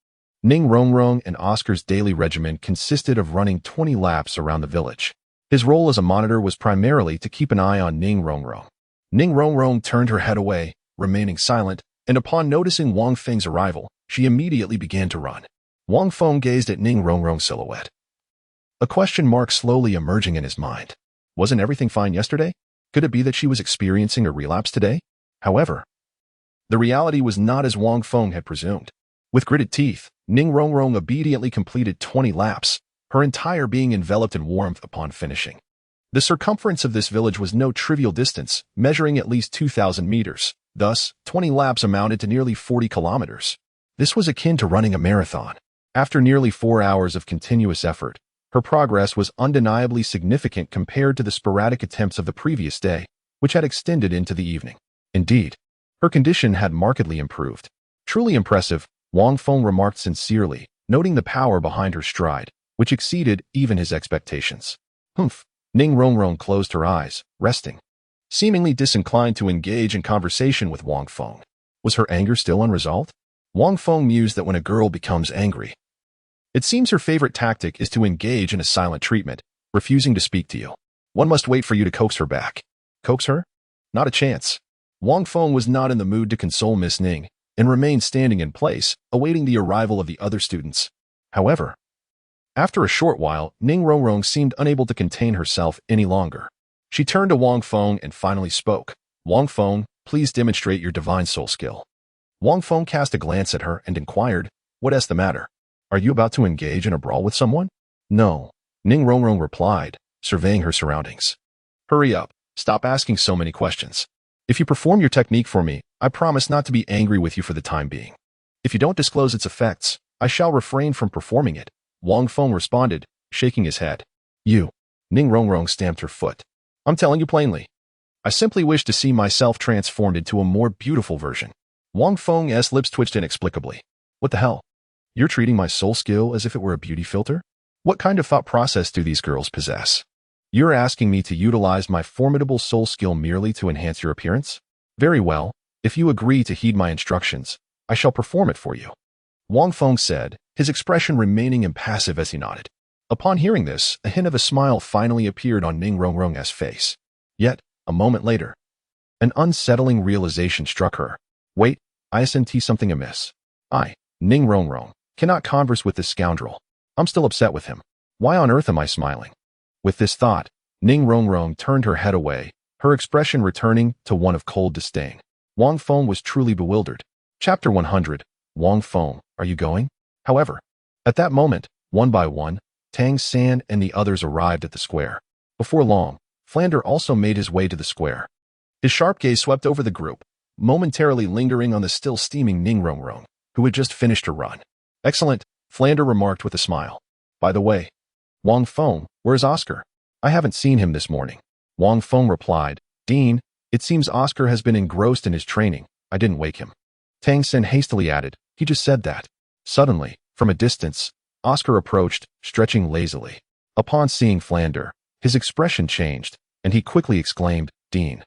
Ning Rongrong and Oscar's daily regimen consisted of running 20 laps around the village. His role as a monitor was primarily to keep an eye on Ning Rongrong. Ning Rongrong turned her head away, remaining silent, and upon noticing Wang Feng's arrival, she immediately began to run. Wang Feng gazed at Ning Rongrong's silhouette, a question mark slowly emerging in his mind. Wasn't everything fine yesterday? Could it be that she was experiencing a relapse today? However, the reality was not as Wang Feng had presumed. With gritted teeth, Ning Rongrong obediently completed 20 laps, her entire being enveloped in warmth upon finishing. The circumference of this village was no trivial distance, measuring at least 2,000 meters. Thus, 20 laps amounted to nearly 40 kilometers. This was akin to running a marathon. After nearly 4 hours of continuous effort, her progress was undeniably significant compared to the sporadic attempts of the previous day, which had extended into the evening. Indeed, her condition had markedly improved. Truly impressive, Wang Feng remarked sincerely, noting the power behind her stride, which exceeded even his expectations. Humph. Ning Rongrong closed her eyes, resting, seemingly disinclined to engage in conversation with Wang Feng. Was her anger still unresolved? Wang Feng mused that when a girl becomes angry, it seems her favorite tactic is to engage in a silent treatment, refusing to speak to you. One must wait for you to coax her back. Coax her? Not a chance. Wang Feng was not in the mood to console Miss Ning, and remained standing in place, awaiting the arrival of the other students. However, after a short while, Ning Rongrong seemed unable to contain herself any longer. She turned to Wang Feng and finally spoke. "Wang Feng, please demonstrate your divine soul skill." Wang Feng cast a glance at her and inquired, "What is the matter? Are you about to engage in a brawl with someone?" "No," Ning Rongrong replied, surveying her surroundings. "Hurry up. Stop asking so many questions. If you perform your technique for me, I promise not to be angry with you for the time being. If you don't disclose its effects, I shall refrain from performing it," Wang Feng responded, shaking his head. "You." Ning Rongrong stamped her foot. "I'm telling you plainly. I simply wish to see myself transformed into a more beautiful version." Wang Feng's lips twitched inexplicably. "What the hell? You're treating my soul skill as if it were a beauty filter? What kind of thought process do these girls possess? You're asking me to utilize my formidable soul skill merely to enhance your appearance? Very well. If you agree to heed my instructions, I shall perform it for you," Wang Feng said, his expression remaining impassive as he nodded. Upon hearing this, a hint of a smile finally appeared on Ning Rongrong's face. Yet, a moment later, an unsettling realization struck her. Wait, I sense something amiss. I, Ning Rongrong, cannot converse with this scoundrel. I'm still upset with him. Why on earth am I smiling? With this thought, Ning Rongrong turned her head away, her expression returning to one of cold disdain. Wang Feng was truly bewildered. Chapter 100. Wang Feng, are you going? However, at that moment, one by one, Tang San and the others arrived at the square. Before long, Flander also made his way to the square. His sharp gaze swept over the group, momentarily lingering on the still steaming Ning Rongrong, who had just finished her run. Excellent, Flander remarked with a smile. By the way, Wang Feng, where's Oscar? I haven't seen him this morning. Wang Feng replied, Dean, it seems Oscar has been engrossed in his training. I didn't wake him. Tang San hastily added, he just said that. Suddenly, from a distance, Oscar approached, stretching lazily. Upon seeing Flander, his expression changed, and he quickly exclaimed, Dean.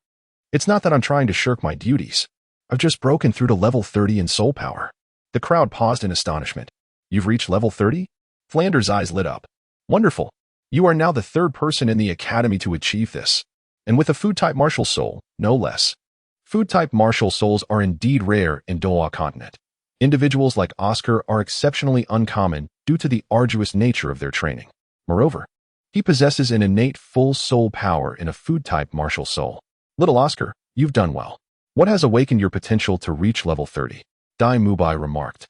It's not that I'm trying to shirk my duties. I've just broken through to level 30 in soul power. The crowd paused in astonishment. You've reached level 30? Flander's eyes lit up. Wonderful. You are now the third person in the academy to achieve this. And with a food-type martial soul, no less. Food-type martial souls are indeed rare in Douluo Continent. Individuals like Oscar are exceptionally uncommon due to the arduous nature of their training. Moreover, he possesses an innate full soul power in a food-type martial soul. Little Oscar, you've done well. What has awakened your potential to reach level 30? Dai Mubai remarked.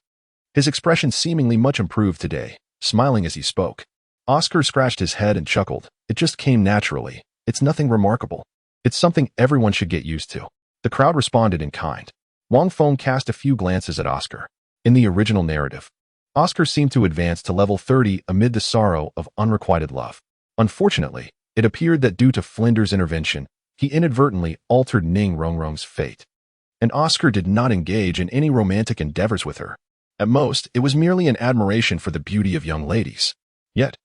His expression seemingly much improved today, smiling as he spoke. Oscar scratched his head and chuckled. It just came naturally. It's nothing remarkable. It's something everyone should get used to. The crowd responded in kind. Wang Feng cast a few glances at Oscar. In the original narrative, Oscar seemed to advance to level 30 amid the sorrow of unrequited love. Unfortunately, it appeared that due to Flinder's intervention, he inadvertently altered Ning Rongrong's fate. And Oscar did not engage in any romantic endeavors with her. At most, it was merely an admiration for the beauty of young ladies. Yet,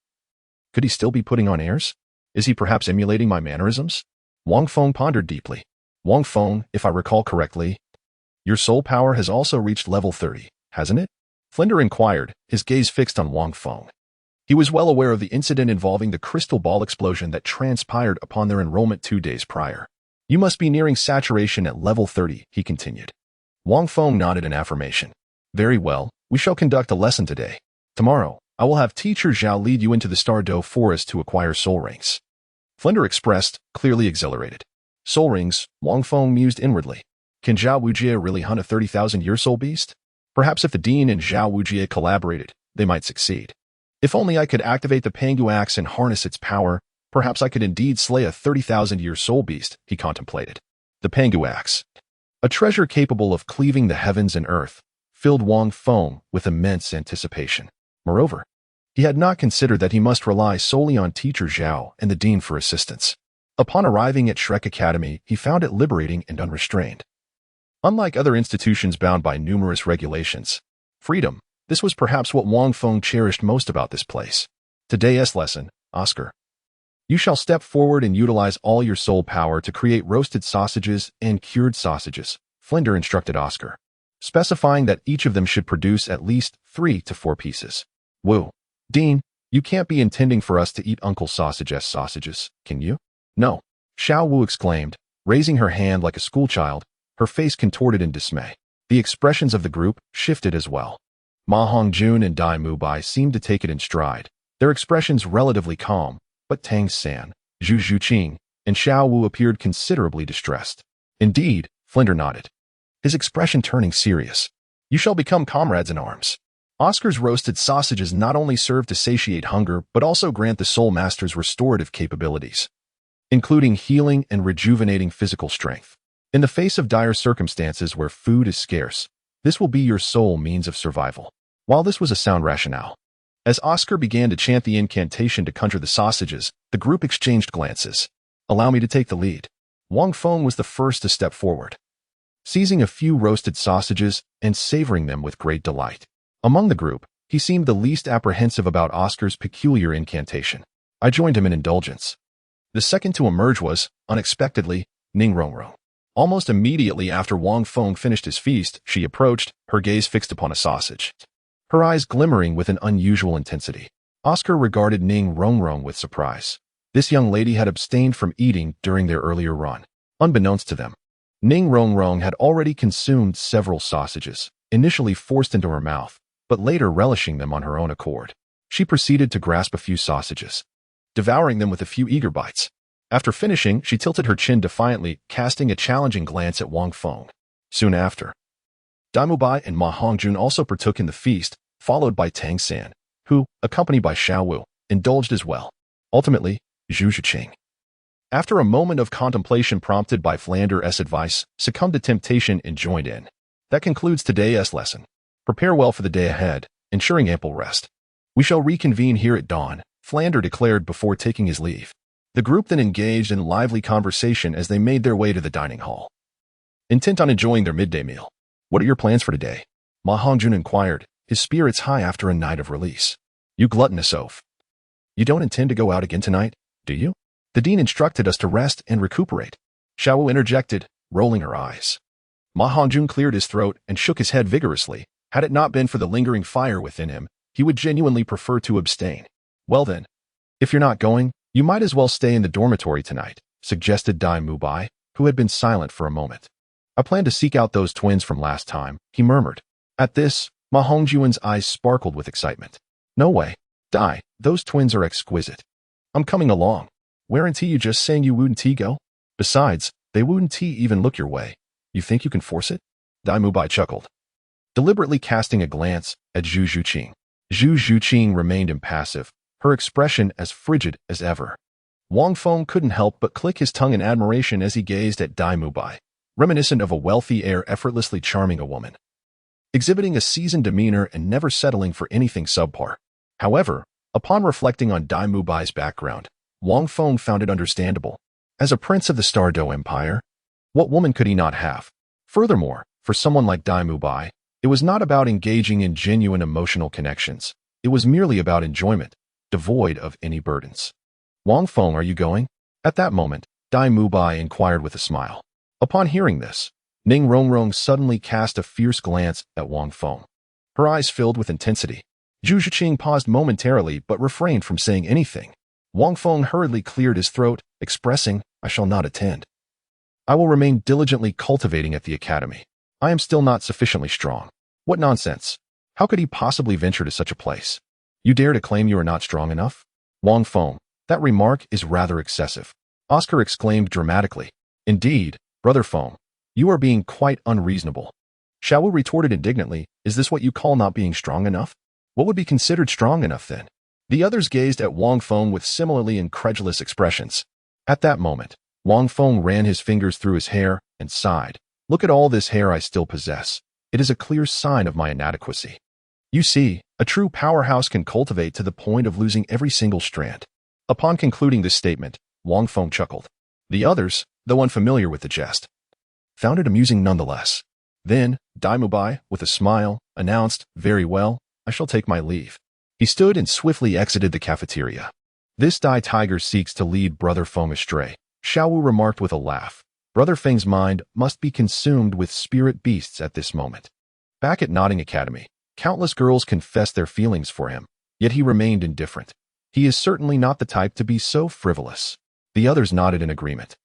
could he still be putting on airs? Is he perhaps emulating my mannerisms? Wang Feng pondered deeply. Wang Feng, if I recall correctly, your soul power has also reached level 30, hasn't it? Flinder inquired, his gaze fixed on Wang Feng. He was well aware of the incident involving the crystal ball explosion that transpired upon their enrollment 2 days prior. You must be nearing saturation at level 30, he continued. Wang Feng nodded in affirmation. Very well, we shall conduct a lesson today. Tomorrow, I will have Teacher Zhao lead you into the Stardo Forest to acquire soul rings. Flinder expressed, clearly exhilarated. Soul rings, Wang Feng mused inwardly. Can Zhao Wujie really hunt a 30,000-year soul beast? Perhaps if the Dean and Zhao Wujie collaborated, they might succeed. If only I could activate the Pangu Axe and harness its power, perhaps I could indeed slay a 30,000-year soul beast, he contemplated. The Pangu Axe, a treasure capable of cleaving the heavens and earth, filled Wang Feng with immense anticipation. Moreover, he had not considered that he must rely solely on Teacher Zhao and the Dean for assistance. Upon arriving at Shrek Academy, he found it liberating and unrestrained. Unlike other institutions bound by numerous regulations, freedom, this was perhaps what Wang Feng cherished most about this place. Today's lesson, Oscar. You shall step forward and utilize all your soul power to create roasted sausages and cured sausages, Flinder instructed Oscar, specifying that each of them should produce at least 3 to 4 pieces. Whoa, Dean, you can't be intending for us to eat Uncle Sausage's sausages, can you? No, Xiao Wu exclaimed, raising her hand like a schoolchild, her face contorted in dismay. The expressions of the group shifted as well. Ma Hongjun and Dai Mubai seemed to take it in stride, their expressions relatively calm, but Tang San, Zhu Zhuqing, and Xiao Wu appeared considerably distressed. Indeed, Flinder nodded, his expression turning serious. You shall become comrades in arms. Oscar's roasted sausages not only serve to satiate hunger, but also grant the Soul Master's restorative capabilities, including healing and rejuvenating physical strength. In the face of dire circumstances where food is scarce, this will be your sole means of survival. While this was a sound rationale, as Oscar began to chant the incantation to conjure the sausages, the group exchanged glances. Allow me to take the lead. Wang Feng was the first to step forward, seizing a few roasted sausages and savoring them with great delight. Among the group, he seemed the least apprehensive about Oscar's peculiar incantation. I joined him in indulgence. The second to emerge was, unexpectedly, Ning Rongrong. Almost immediately after Wang Feng finished his feast, she approached, her gaze fixed upon a sausage, her eyes glimmering with an unusual intensity. Oscar regarded Ning Rongrong with surprise. This young lady had abstained from eating during their earlier run. Unbeknownst to them, Ning Rongrong had already consumed several sausages, initially forced into her mouth, but later relishing them on her own accord. She proceeded to grasp a few sausages, devouring them with a few eager bites. After finishing, she tilted her chin defiantly, casting a challenging glance at Wang Feng. Soon after, Daimubai and Ma Hongjun also partook in the feast, followed by Tang San, who, accompanied by Xiao Wu, indulged as well. Ultimately, Zhu Zhiqing, after a moment of contemplation prompted by Flander's advice, succumbed to temptation and joined in. That concludes today's lesson. Prepare well for the day ahead, ensuring ample rest. We shall reconvene here at dawn, Flander declared before taking his leave. The group then engaged in lively conversation as they made their way to the dining hall, intent on enjoying their midday meal. What are your plans for today? Ma Hongjun inquired, his spirits high after a night of release. You gluttonous oaf. You don't intend to go out again tonight, do you? The dean instructed us to rest and recuperate. Xiao Wu interjected, rolling her eyes. Ma Hongjun cleared his throat and shook his head vigorously. Had it not been for the lingering fire within him, he would genuinely prefer to abstain. Well then, if you're not going, you might as well stay in the dormitory tonight, suggested Dai Mubai, who had been silent for a moment. I plan to seek out those twins from last time, he murmured. At this, Ma Hongjun's eyes sparkled with excitement. No way. Dai, those twins are exquisite. I'm coming along. Weren't you just saying you wouldn't go? Besides, they wouldn't even look your way. You think you can force it? Dai Mubai chuckled, deliberately casting a glance at Zhu Zhiqing. Zhu Zhiqing remained impassive, her expression as frigid as ever. Wang Feng couldn't help but click his tongue in admiration as he gazed at Dai Mubai, reminiscent of a wealthy heir effortlessly charming a woman, exhibiting a seasoned demeanor and never settling for anything subpar. However, upon reflecting on Dai Mubai's background, Wang Feng found it understandable. As a prince of the Stardo Empire, what woman could he not have? Furthermore, for someone like Dai Mubai, it was not about engaging in genuine emotional connections. It was merely about enjoyment, devoid of any burdens. Wang Feng, are you going? At that moment, Dai Mubai inquired with a smile. Upon hearing this, Ning Rongrong suddenly cast a fierce glance at Wang Feng. Her eyes filled with intensity. Zhu Zhiqing paused momentarily but refrained from saying anything. Wang Feng hurriedly cleared his throat, expressing, I shall not attend. I will remain diligently cultivating at the academy. I am still not sufficiently strong. What nonsense. How could he possibly venture to such a place? You dare to claim you are not strong enough? Wang Feng, that remark is rather excessive. Oscar exclaimed dramatically. Indeed, Brother Feng, you are being quite unreasonable. Xiao Wu retorted indignantly, is this what you call not being strong enough? What would be considered strong enough then? The others gazed at Wang Feng with similarly incredulous expressions. At that moment, Wang Feng ran his fingers through his hair and sighed. Look at all this hair I still possess. It is a clear sign of my inadequacy. You see, a true powerhouse can cultivate to the point of losing every single strand. Upon concluding this statement, Wang Feng chuckled. The others, though unfamiliar with the jest, found it amusing nonetheless. Then, Dai Mubai, with a smile, announced, very well, I shall take my leave. He stood and swiftly exited the cafeteria. This Dai Tiger seeks to lead Brother Feng astray, Xiao Wu remarked with a laugh. Brother Feng's mind must be consumed with spirit beasts at this moment. Back at Nodding Academy, countless girls confessed their feelings for him, yet he remained indifferent. He is certainly not the type to be so frivolous. The others nodded in agreement.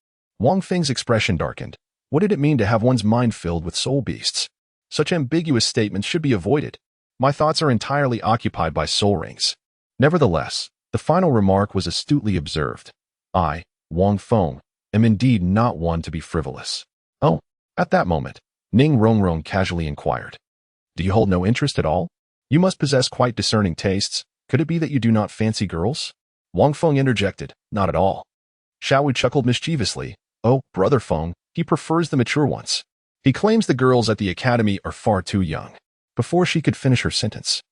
Wang Feng's expression darkened. What did it mean to have one's mind filled with soul beasts? Such ambiguous statements should be avoided. My thoughts are entirely occupied by soul rings. Nevertheless, the final remark was astutely observed. I, Wang Feng, am indeed not one to be frivolous. Oh, at that moment, Ning Rongrong casually inquired. Do you hold no interest at all? You must possess quite discerning tastes. Could it be that you do not fancy girls? Wang Feng interjected, not at all. Xiao Wu chuckled mischievously. Oh, Brother Feng, he prefers the mature ones. He claims the girls at the academy are far too young. Before she could finish her sentence,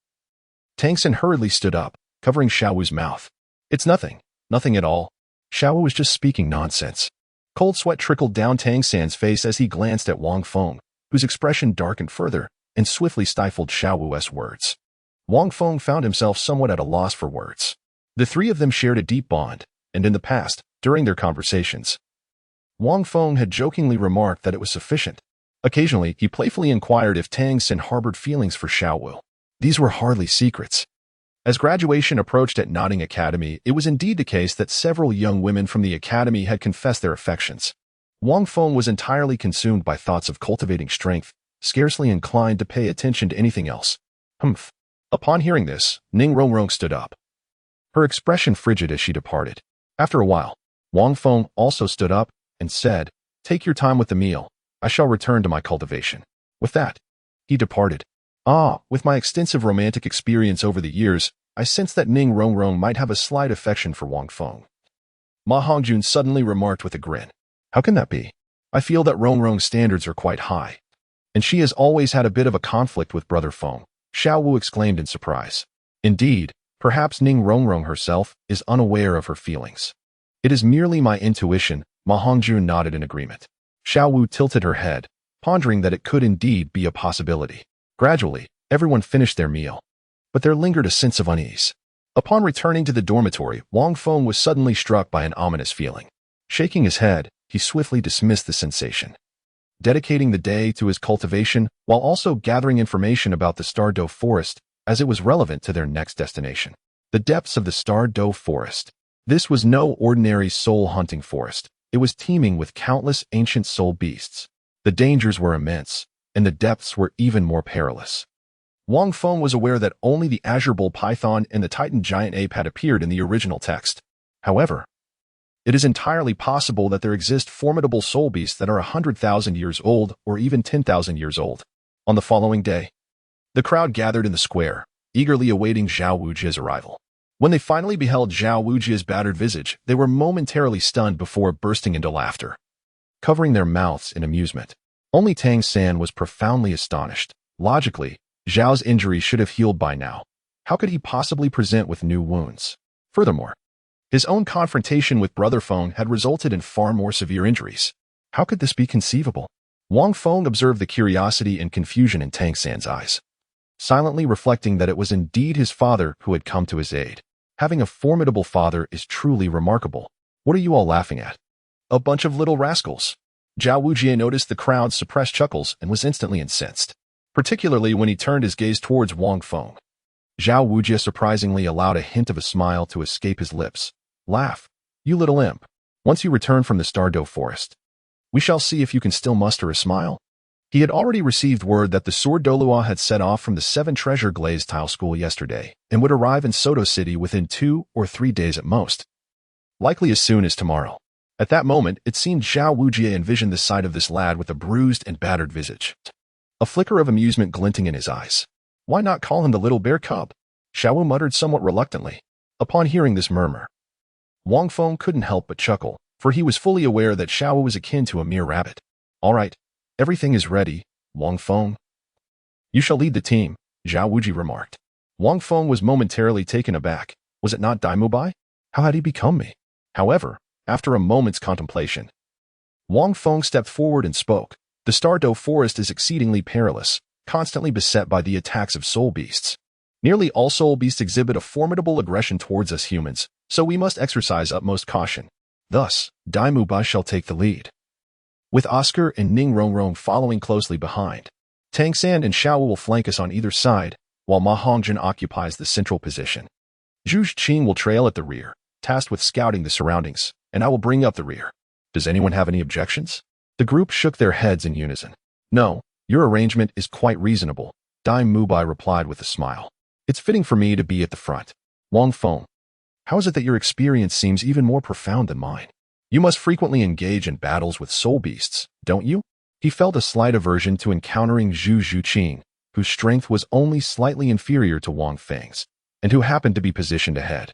Tangan hurriedly stood up, covering Xiao Wu's mouth. It's nothing, nothing at all. Xiao Wu was just speaking nonsense. Cold sweat trickled down Tangan's face as he glanced at Wang Feng, whose expression darkened further and swiftly stifled Xiao Wu's words. Wang Feng found himself somewhat at a loss for words. The three of them shared a deep bond, and in the past, during their conversations, Wang Feng had jokingly remarked that it was sufficient. Occasionally, he playfully inquired if Tangan harbored feelings for Xiao Wu. These were hardly secrets. As graduation approached at Notting Academy, it was indeed the case that several young women from the academy had confessed their affections. Wang Feng was entirely consumed by thoughts of cultivating strength, scarcely inclined to pay attention to anything else. Humph. Upon hearing this, Ning Rongrong stood up, her expression frigid as she departed. After a while, Wang Feng also stood up and said, "Take your time with the meal. I shall return to my cultivation." With that, he departed. With my extensive romantic experience over the years, I sense that Ning Rongrong might have a slight affection for Wang Feng. Ma Hongjun suddenly remarked with a grin. How can that be? I feel that Rongrong's standards are quite high. And she has always had a bit of a conflict with Brother Feng, Xiao Wu exclaimed in surprise. Indeed, perhaps Ning Rongrong herself is unaware of her feelings. It is merely my intuition, Ma Hongjun nodded in agreement. Xiao Wu tilted her head, pondering that it could indeed be a possibility. Gradually, everyone finished their meal. But there lingered a sense of unease. Upon returning to the dormitory, Wang Feng was suddenly struck by an ominous feeling. Shaking his head, he swiftly dismissed the sensation, dedicating the day to his cultivation while also gathering information about the Stardo Forest as it was relevant to their next destination. The depths of the Stardo Forest. This was no ordinary soul-hunting forest. It was teeming with countless ancient soul beasts. The dangers were immense, and the depths were even more perilous. Wang Feng was aware that only the Azure Bull Python and the Titan Giant Ape had appeared in the original text. However, it is entirely possible that there exist formidable soul beasts that are 100,000 years old or even 10,000 years old. On the following day, the crowd gathered in the square, eagerly awaiting Zhao Wujia's arrival. When they finally beheld Zhao Wujia's battered visage, they were momentarily stunned before bursting into laughter, covering their mouths in amusement. Only Tang San was profoundly astonished. Logically, Zhao's injury should have healed by now. How could he possibly present with new wounds? Furthermore, his own confrontation with Brother Feng had resulted in far more severe injuries. How could this be conceivable? Wang Feng observed the curiosity and confusion in Tang San's eyes, silently reflecting that it was indeed his father who had come to his aid. Having a formidable father is truly remarkable. What are you all laughing at? A bunch of little rascals. Zhao Wujie noticed the crowd's suppressed chuckles and was instantly incensed, particularly when he turned his gaze towards Wang Feng. Zhao Wujie surprisingly allowed a hint of a smile to escape his lips. Laugh, you little imp. Once you return from the Stardo Forest, we shall see if you can still muster a smile. He had already received word that the Sword Douluo had set off from the 7 Treasure Glazed Tile School yesterday and would arrive in Soto City within 2 or 3 days at most. Likely as soon as tomorrow. At that moment, it seemed Zhao Wujie envisioned the sight of this lad with a bruised and battered visage, a flicker of amusement glinting in his eyes. Why not call him the little bear cub? Xiao Wu muttered somewhat reluctantly. Upon hearing this murmur, Wang Feng couldn't help but chuckle, for he was fully aware that Xiao Wu was akin to a mere rabbit. All right, everything is ready, Wang Feng. You shall lead the team, Zhao Wujie remarked. Wang Feng was momentarily taken aback. Was it not Dai Mubai? How had he become me? However, after a moment's contemplation, Wang Feng stepped forward and spoke. The Stardo Forest is exceedingly perilous, constantly beset by the attacks of soul beasts. Nearly all soul beasts exhibit a formidable aggression towards us humans, so we must exercise utmost caution. Thus, Dai Mubai shall take the lead, with Oscar and Ning Rongrong following closely behind. Tang San and Xiao Wu will flank us on either side, while Ma Hongjun occupies the central position. Zhu Qing will trail at the rear, tasked with scouting the surroundings, and I will bring up the rear. Does anyone have any objections? The group shook their heads in unison. No, your arrangement is quite reasonable, Dai Mubai replied with a smile. It's fitting for me to be at the front. Wang Feng, how is it that your experience seems even more profound than mine? You must frequently engage in battles with soul beasts, don't you? He felt a slight aversion to encountering Zhu Qing, whose strength was only slightly inferior to Wang Feng's, and who happened to be positioned ahead.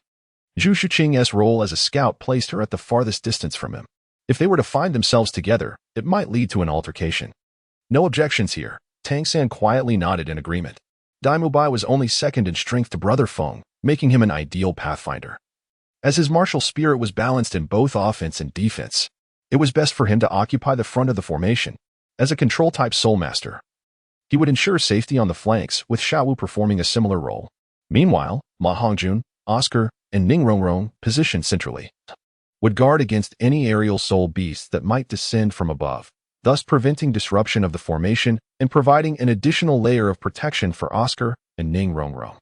Zhu Qing's role as a scout placed her at the farthest distance from him. If they were to find themselves together, it might lead to an altercation. No objections here. Tang San quietly nodded in agreement. Dai Mubai was only second in strength to Brother Feng, making him an ideal pathfinder. As his martial spirit was balanced in both offense and defense, it was best for him to occupy the front of the formation. As a control-type soul master, he would ensure safety on the flanks, with Xiao Wu performing a similar role. Meanwhile, Ma Hongjun, Oscar, and Ning Rongrong, positioned centrally, would guard against any aerial soul beasts that might descend from above, thus preventing disruption of the formation and providing an additional layer of protection for Oscar and Ning Rongrong.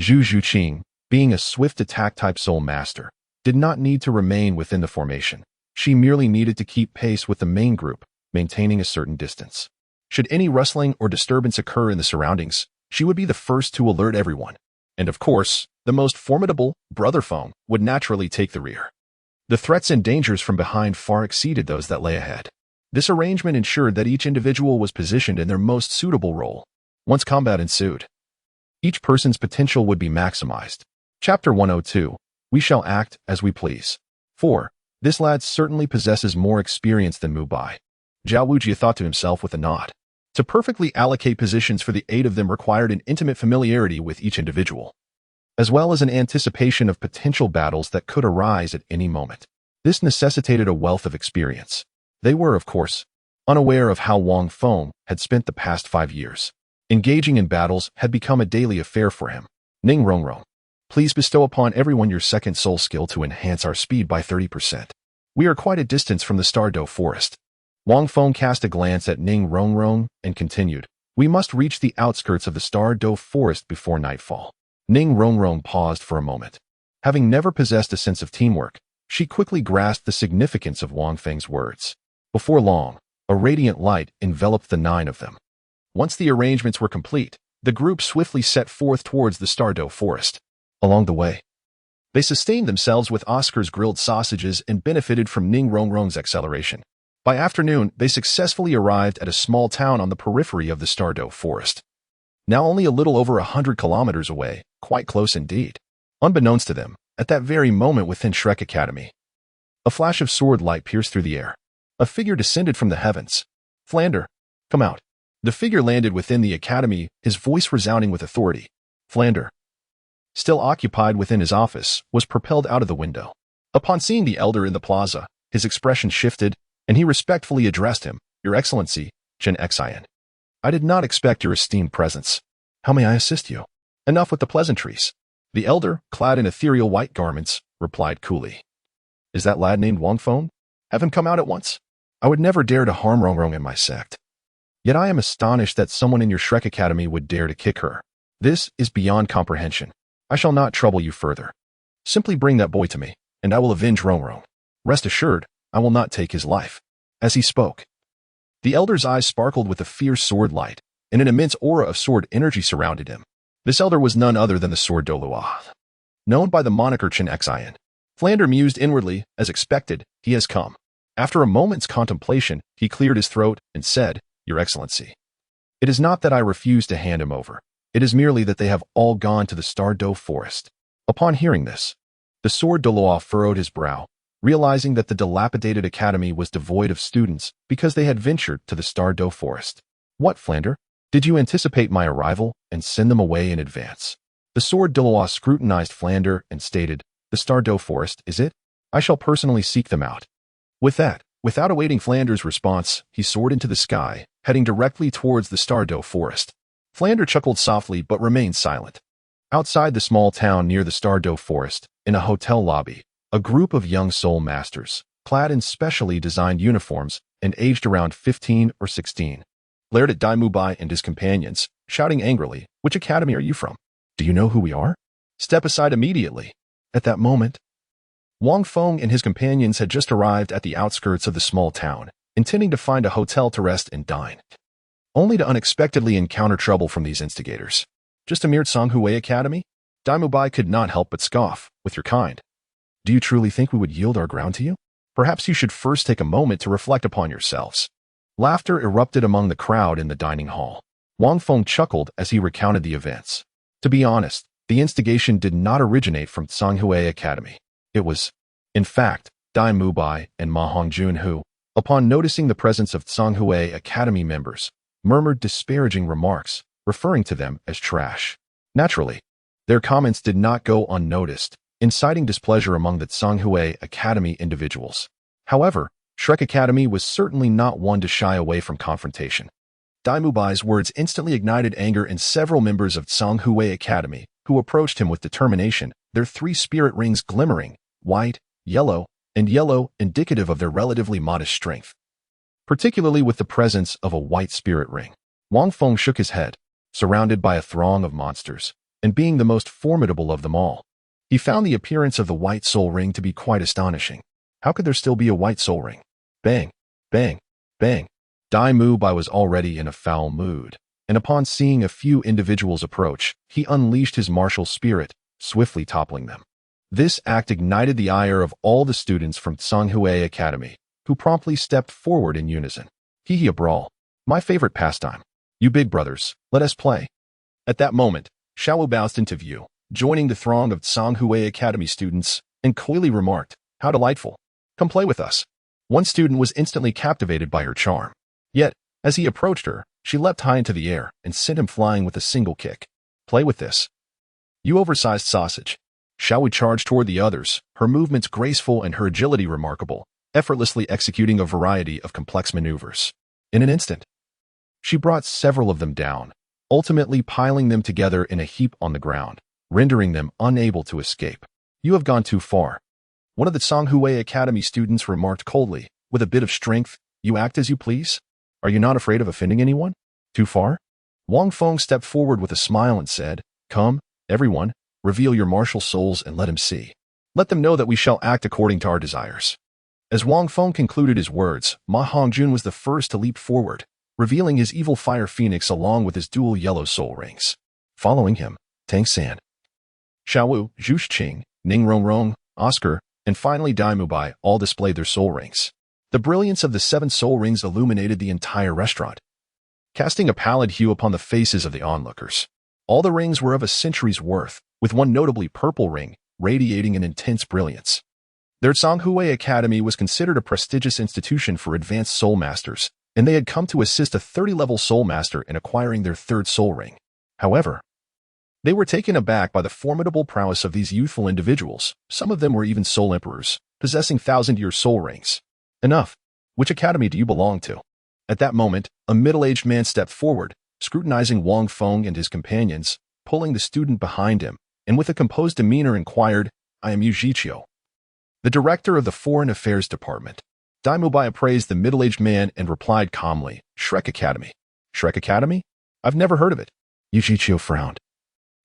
Zhu Qing, Being a swift attack-type soul master, did not need to remain within the formation. She merely needed to keep pace with the main group, maintaining a certain distance. Should any rustling or disturbance occur in the surroundings, she would be the first to alert everyone. And of course, the most formidable, Brother Feng, would naturally take the rear. The threats and dangers from behind far exceeded those that lay ahead. This arrangement ensured that each individual was positioned in their most suitable role. Once combat ensued, each person's potential would be maximized. Chapter 102. We shall act as we please. 4. This lad certainly possesses more experience than Mubai. Zhao Wujia thought to himself with a nod. To perfectly allocate positions for the 8 of them required an intimate familiarity with each individual, as well as an anticipation of potential battles that could arise at any moment. This necessitated a wealth of experience. They were, of course, unaware of how Wang Feng had spent the past 5 years. Engaging in battles had become a daily affair for him. Ning Rongrong, please bestow upon everyone your second soul skill to enhance our speed by 30%. We are quite a distance from the Stardo Forest. Wang Feng cast a glance at Ning Rongrong and continued, we must reach the outskirts of the Stardo Forest before nightfall. Ning Rongrong paused for a moment. Having never possessed a sense of teamwork, she quickly grasped the significance of Wang Feng's words. Before long, a radiant light enveloped the 9 of them. Once the arrangements were complete, the group swiftly set forth towards the Stardo Forest. Along the way, they sustained themselves with Oscar's grilled sausages and benefited from Ning Rongrong's acceleration. By afternoon, they successfully arrived at a small town on the periphery of the Stardo Forest. Now only a little over 100 kilometers away, quite close indeed. Unbeknownst to them, at that very moment within Shrek Academy, a flash of sword light pierced through the air. A figure descended from the heavens. Flander, come out. The figure landed within the academy, his voice resounding with authority. Flander, still occupied within his office, was propelled out of the window. Upon seeing the elder in the plaza, his expression shifted, and he respectfully addressed him, Your Excellency, Chen Xian. I did not expect your esteemed presence. How may I assist you? Enough with the pleasantries. The elder, clad in ethereal white garments, replied coolly. Is that lad named Wang Feng? Have him come out at once. I would never dare to harm Rongrong and my sect. Yet I am astonished that someone in your Shrek Academy would dare to kick her. This is beyond comprehension. I shall not trouble you further. Simply bring that boy to me, and I will avenge Rongrong. Rest assured, I will not take his life. As he spoke, the elder's eyes sparkled with a fierce sword light, and an immense aura of sword energy surrounded him. This elder was none other than the sword Doolwa, known by the moniker Chen Xian. Flander mused inwardly, as expected, he has come. After a moment's contemplation, he cleared his throat and said, Your Excellency, it is not that I refuse to hand him over. It is merely that they have all gone to the Stardo Forest. Upon hearing this, the sword Doolwa furrowed his brow, realizing that the dilapidated academy was devoid of students because they had ventured to the Stardo Forest. What, Flander? Did you anticipate my arrival and send them away in advance? The sword Doolwa scrutinized Flander and stated, The Stardo Forest, is it? I shall personally seek them out. With that, without awaiting Flander's response, he soared into the sky, heading directly towards the Stardo Forest. Flander chuckled softly but remained silent. Outside the small town near the Stardo Forest, in a hotel lobby, a group of young soul masters, clad in specially designed uniforms and aged around 15 or 16, glared at Dai Mubai and his companions, shouting angrily, Which academy are you from? Do you know who we are? Step aside immediately. At that moment, Wang Feng and his companions had just arrived at the outskirts of the small town, intending to find a hotel to rest and dine, only to unexpectedly encounter trouble from these instigators. Just a mere Tsanghui Academy? Dai Mubai could not help but scoff, With your kind. Do you truly think we would yield our ground to you? Perhaps you should first take a moment to reflect upon yourselves. Laughter erupted among the crowd in the dining hall. Wang Feng chuckled as he recounted the events. To be honest, the instigation did not originate from Tsanghui Academy. It was, in fact, Dai Mubai and Ma Hongjun who, upon noticing the presence of Tsanghui Academy members, murmured disparaging remarks, referring to them as trash. Naturally, their comments did not go unnoticed, inciting displeasure among the Tsanghui Academy individuals. However, Shrek Academy was certainly not one to shy away from confrontation. Dai Mubai's words instantly ignited anger in several members of Tsanghui Academy, who approached him with determination, their 3 spirit rings glimmering, white, yellow, and yellow, indicative of their relatively modest strength. Particularly with the presence of a white spirit ring. Wang Feng shook his head, surrounded by a throng of monsters, and being the most formidable of them all, He found the appearance of the white soul ring to be quite astonishing. How could there still be a white soul ring? Bang, bang, bang. Dai Mu Bai was already in a foul mood, and upon seeing a few individuals approach, he unleashed his martial spirit, swiftly toppling them. This act ignited the ire of all the students from Tsanghui Academy, who promptly stepped forward in unison. Hee a brawl. My favorite pastime. You big brothers, let us play. At that moment, Xiao bounced into view, joining the throng of Tsanghui Academy students, and coyly remarked, "How delightful. Come play with us." One student was instantly captivated by her charm. Yet, as he approached her, she leapt high into the air and sent him flying with a single kick. "Play with this. You oversized sausage." Xiao charged toward the others, her movements graceful and her agility remarkable, effortlessly executing a variety of complex maneuvers. In an instant, she brought several of them down, ultimately piling them together in a heap on the ground, rendering them unable to escape. "You have gone too far." One of the Tsanghui Academy students remarked coldly, "With a bit of strength, you act as you please? Are you not afraid of offending anyone? Too far?" Wang Feng stepped forward with a smile and said, "Come, everyone, reveal your martial souls and let him see. Let them know that we shall act according to our desires." As Wang Feng concluded his words, Ma Hongjun was the first to leap forward, revealing his evil fire phoenix along with his dual yellow soul rings. Following him, Tangan, Xiaowu, Zhuxing, Ning Rongrong, Oscar, and finally Dai Mu Bai all displayed their soul rings. The brilliance of the 7 soul rings illuminated the entire restaurant, casting a pallid hue upon the faces of the onlookers. All the rings were of a century's worth, with one notably purple ring, radiating an intense brilliance. Their Tsanghui Academy was considered a prestigious institution for advanced soul masters, and they had come to assist a 30-level soul master in acquiring their 3rd soul ring. However, they were taken aback by the formidable prowess of these youthful individuals. Some of them were even soul emperors, possessing 1,000-year soul rings. "Enough. Which academy do you belong to?" At that moment, a middle-aged man stepped forward, scrutinizing Wang Feng and his companions, pulling the student behind him, and with a composed demeanor inquired, "I am Yu Zhiqiu, the director of the Foreign Affairs Department." Dai Mu Bai appraised the middle-aged man and replied calmly, "Shrek Academy." "Shrek Academy? I've never heard of it." Yu Zhiqiu frowned,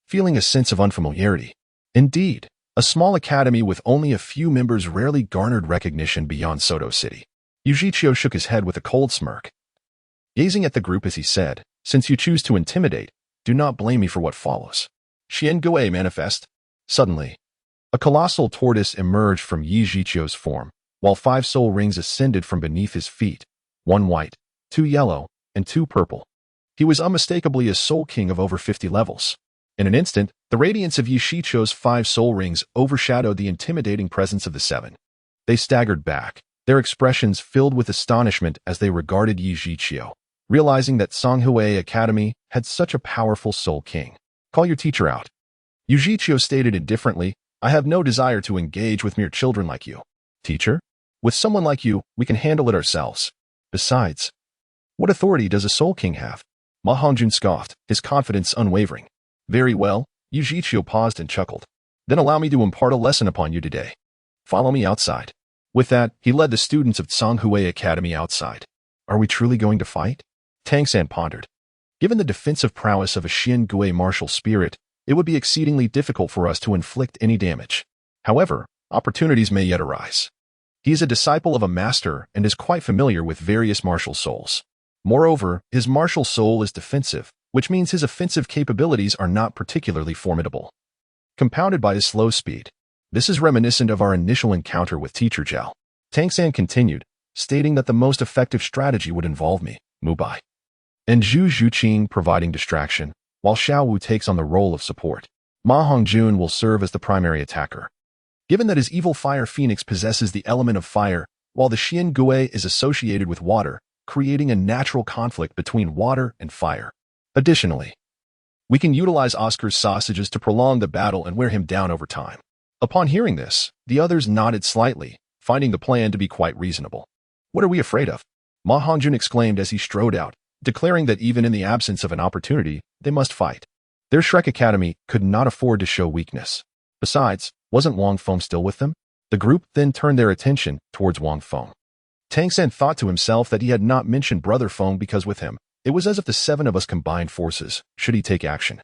feeling a sense of unfamiliarity. Indeed, a small academy with only a few members rarely garnered recognition beyond Soto City. Yu Zhiqiu shook his head with a cold smirk, gazing at the group as he said, "Since you choose to intimidate, do not blame me for what follows." Xian Gui manifest. Suddenly, a colossal tortoise emerged from Yi Zhiqiu's form, while 5 soul rings ascended from beneath his feet, 1 white, 2 yellow, and 2 purple. He was unmistakably a soul king of over 50 levels. In an instant, the radiance of Yi Zhiqiu's 5 soul rings overshadowed the intimidating presence of the 7. They staggered back, their expressions filled with astonishment as they regarded Yi Zhiqiu, realizing that Tsanghui Academy had such a powerful soul king. "Call your teacher out." Yu Zhiqiu stated indifferently, "I have no desire to engage with mere children like you." "Teacher? With someone like you, we can handle it ourselves. Besides, what authority does a soul king have?" Ma Hongjun scoffed, his confidence unwavering. "Very well." Yu Zhiqiu paused and chuckled. "Then allow me to impart a lesson upon you today. Follow me outside." With that, he led the students of Tsanghui Academy outside. "Are we truly going to fight?" Tangan pondered. Given the defensive prowess of a Xian Gui martial spirit, it would be exceedingly difficult for us to inflict any damage. However, opportunities may yet arise. He is a disciple of a master and is quite familiar with various martial souls. Moreover, his martial soul is defensive, which means his offensive capabilities are not particularly formidable. Compounded by his slow speed, this is reminiscent of our initial encounter with Teacher Zhao. Tangan continued, stating that the most effective strategy would involve me, Mu Bai, and Zhu Zhuqing providing distraction, while Xiaowu takes on the role of support. Ma Hongjun will serve as the primary attacker. Given that his evil fire phoenix possesses the element of fire, while the Xian Gui is associated with water, creating a natural conflict between water and fire. Additionally, we can utilize Oscar's sausages to prolong the battle and wear him down over time. Upon hearing this, the others nodded slightly, finding the plan to be quite reasonable. What are we afraid of? Ma Hongjun exclaimed as he strode out, declaring that even in the absence of an opportunity, they must fight. Their Shrek Academy could not afford to show weakness. Besides, wasn't Wang Feng still with them? The group then turned their attention towards Wang Feng. Tangan thought to himself that he had not mentioned Brother Feng because with him, it was as if the 7 of us combined forces, should he take action,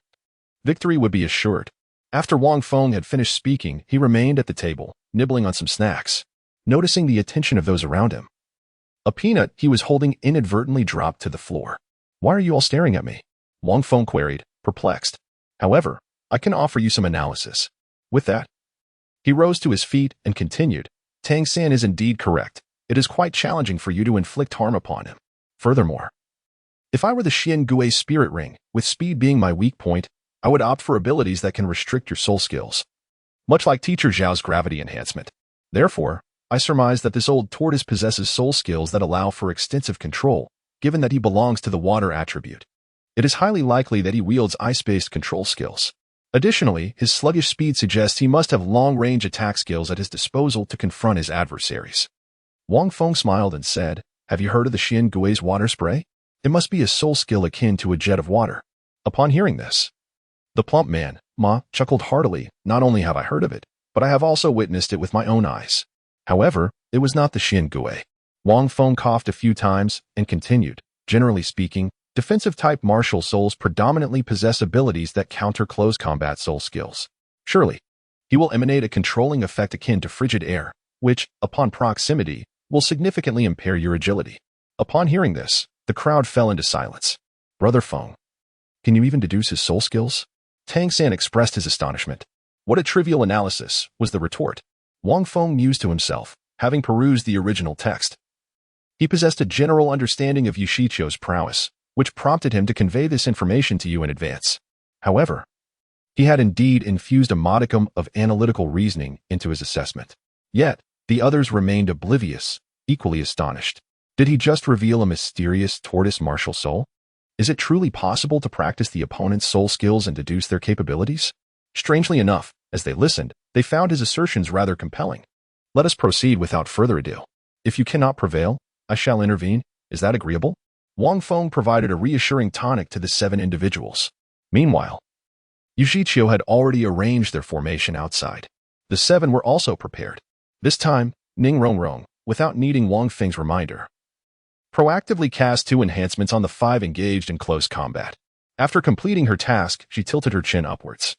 victory would be assured. After Wang Feng had finished speaking, he remained at the table, nibbling on some snacks. Noticing the attention of those around him, a peanut he was holding inadvertently dropped to the floor. "Why are you all staring at me?" Wang Feng queried, perplexed. "However, I can offer you some analysis." With that, he rose to his feet and continued, "Tangan is indeed correct. It is quite challenging for you to inflict harm upon him. Furthermore, if I were the Xian Gui spirit ring, with speed being my weak point, I would opt for abilities that can restrict your soul skills, much like Teacher Zhao's gravity enhancement. Therefore, I surmise that this old tortoise possesses soul skills that allow for extensive control, given that he belongs to the water attribute. It is highly likely that he wields ice-based control skills. Additionally, his sluggish speed suggests he must have long-range attack skills at his disposal to confront his adversaries." Wang Feng smiled and said, "Have you heard of the Xian Gui's water spray? It must be a soul skill akin to a jet of water." Upon hearing this, the plump man, Ma, chuckled heartily. "Not only have I heard of it, but I have also witnessed it with my own eyes." However, it was not the Xian Gui. Wang Feng coughed a few times and continued, "Generally speaking, defensive-type martial souls predominantly possess abilities that counter close combat soul skills. Surely, he will emanate a controlling effect akin to frigid air, which, upon proximity, will significantly impair your agility." Upon hearing this, the crowd fell into silence. "Brother Feng, can you even deduce his soul skills?" Tangan expressed his astonishment. "What a trivial analysis," was the retort. Wang Feng mused to himself, having perused the original text. He possessed a general understanding of Yushichio's prowess, which prompted him to convey this information to you in advance. However, he had indeed infused a modicum of analytical reasoning into his assessment. Yet, the others remained oblivious, equally astonished. Did he just reveal a mysterious tortoise martial soul? Is it truly possible to practice the opponent's soul skills and deduce their capabilities? Strangely enough, as they listened, they found his assertions rather compelling. "Let us proceed without further ado. If you cannot prevail, I shall intervene. Is that agreeable?" Wang Feng provided a reassuring tonic to the 7 individuals. Meanwhile, Yushichio had already arranged their formation outside. The 7 were also prepared. This time, Ning Rongrong, without needing Wang Feng's reminder, proactively cast 2 enhancements on the 5 engaged in close combat. After completing her task, she tilted her chin upwards,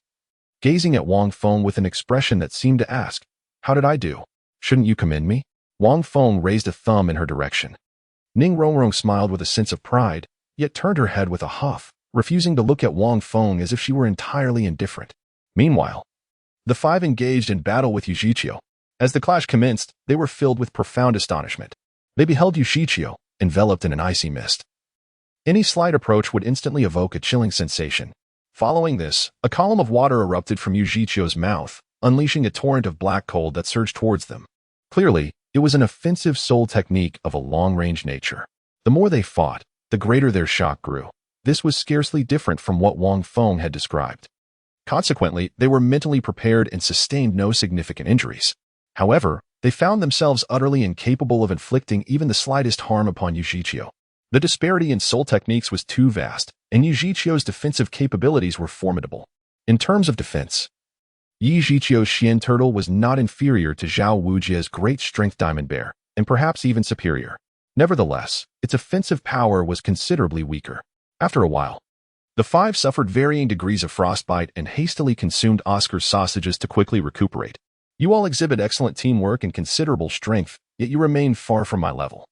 gazing at Wang Feng with an expression that seemed to ask, "How did I do? Shouldn't you commend me?" Wang Feng raised a thumb in her direction. Ning Rongrong smiled with a sense of pride, yet turned her head with a huff, refusing to look at Wang Feng as if she were entirely indifferent. Meanwhile, the 5 engaged in battle with Yushichio. As the clash commenced, they were filled with profound astonishment. They beheld Yushichio, enveloped in an icy mist. Any slight approach would instantly evoke a chilling sensation. Following this, a column of water erupted from Yushichio's mouth, unleashing a torrent of black cold that surged towards them. Clearly, it was an offensive soul technique of a long-range nature. The more they fought, the greater their shock grew. This was scarcely different from what Wang Feng had described. Consequently, they were mentally prepared and sustained no significant injuries. However, they found themselves utterly incapable of inflicting even the slightest harm upon Yushichio. The disparity in soul techniques was too vast, and Yushichio's defensive capabilities were formidable. In terms of defense, Yushichio's Xian Turtle was not inferior to Zhao Wujia's Great Strength Diamond Bear, and perhaps even superior. Nevertheless, its offensive power was considerably weaker. After a while, the 5 suffered varying degrees of frostbite and hastily consumed Oscar's sausages to quickly recuperate. "You all exhibit excellent teamwork and considerable strength, yet you remain far from my level,"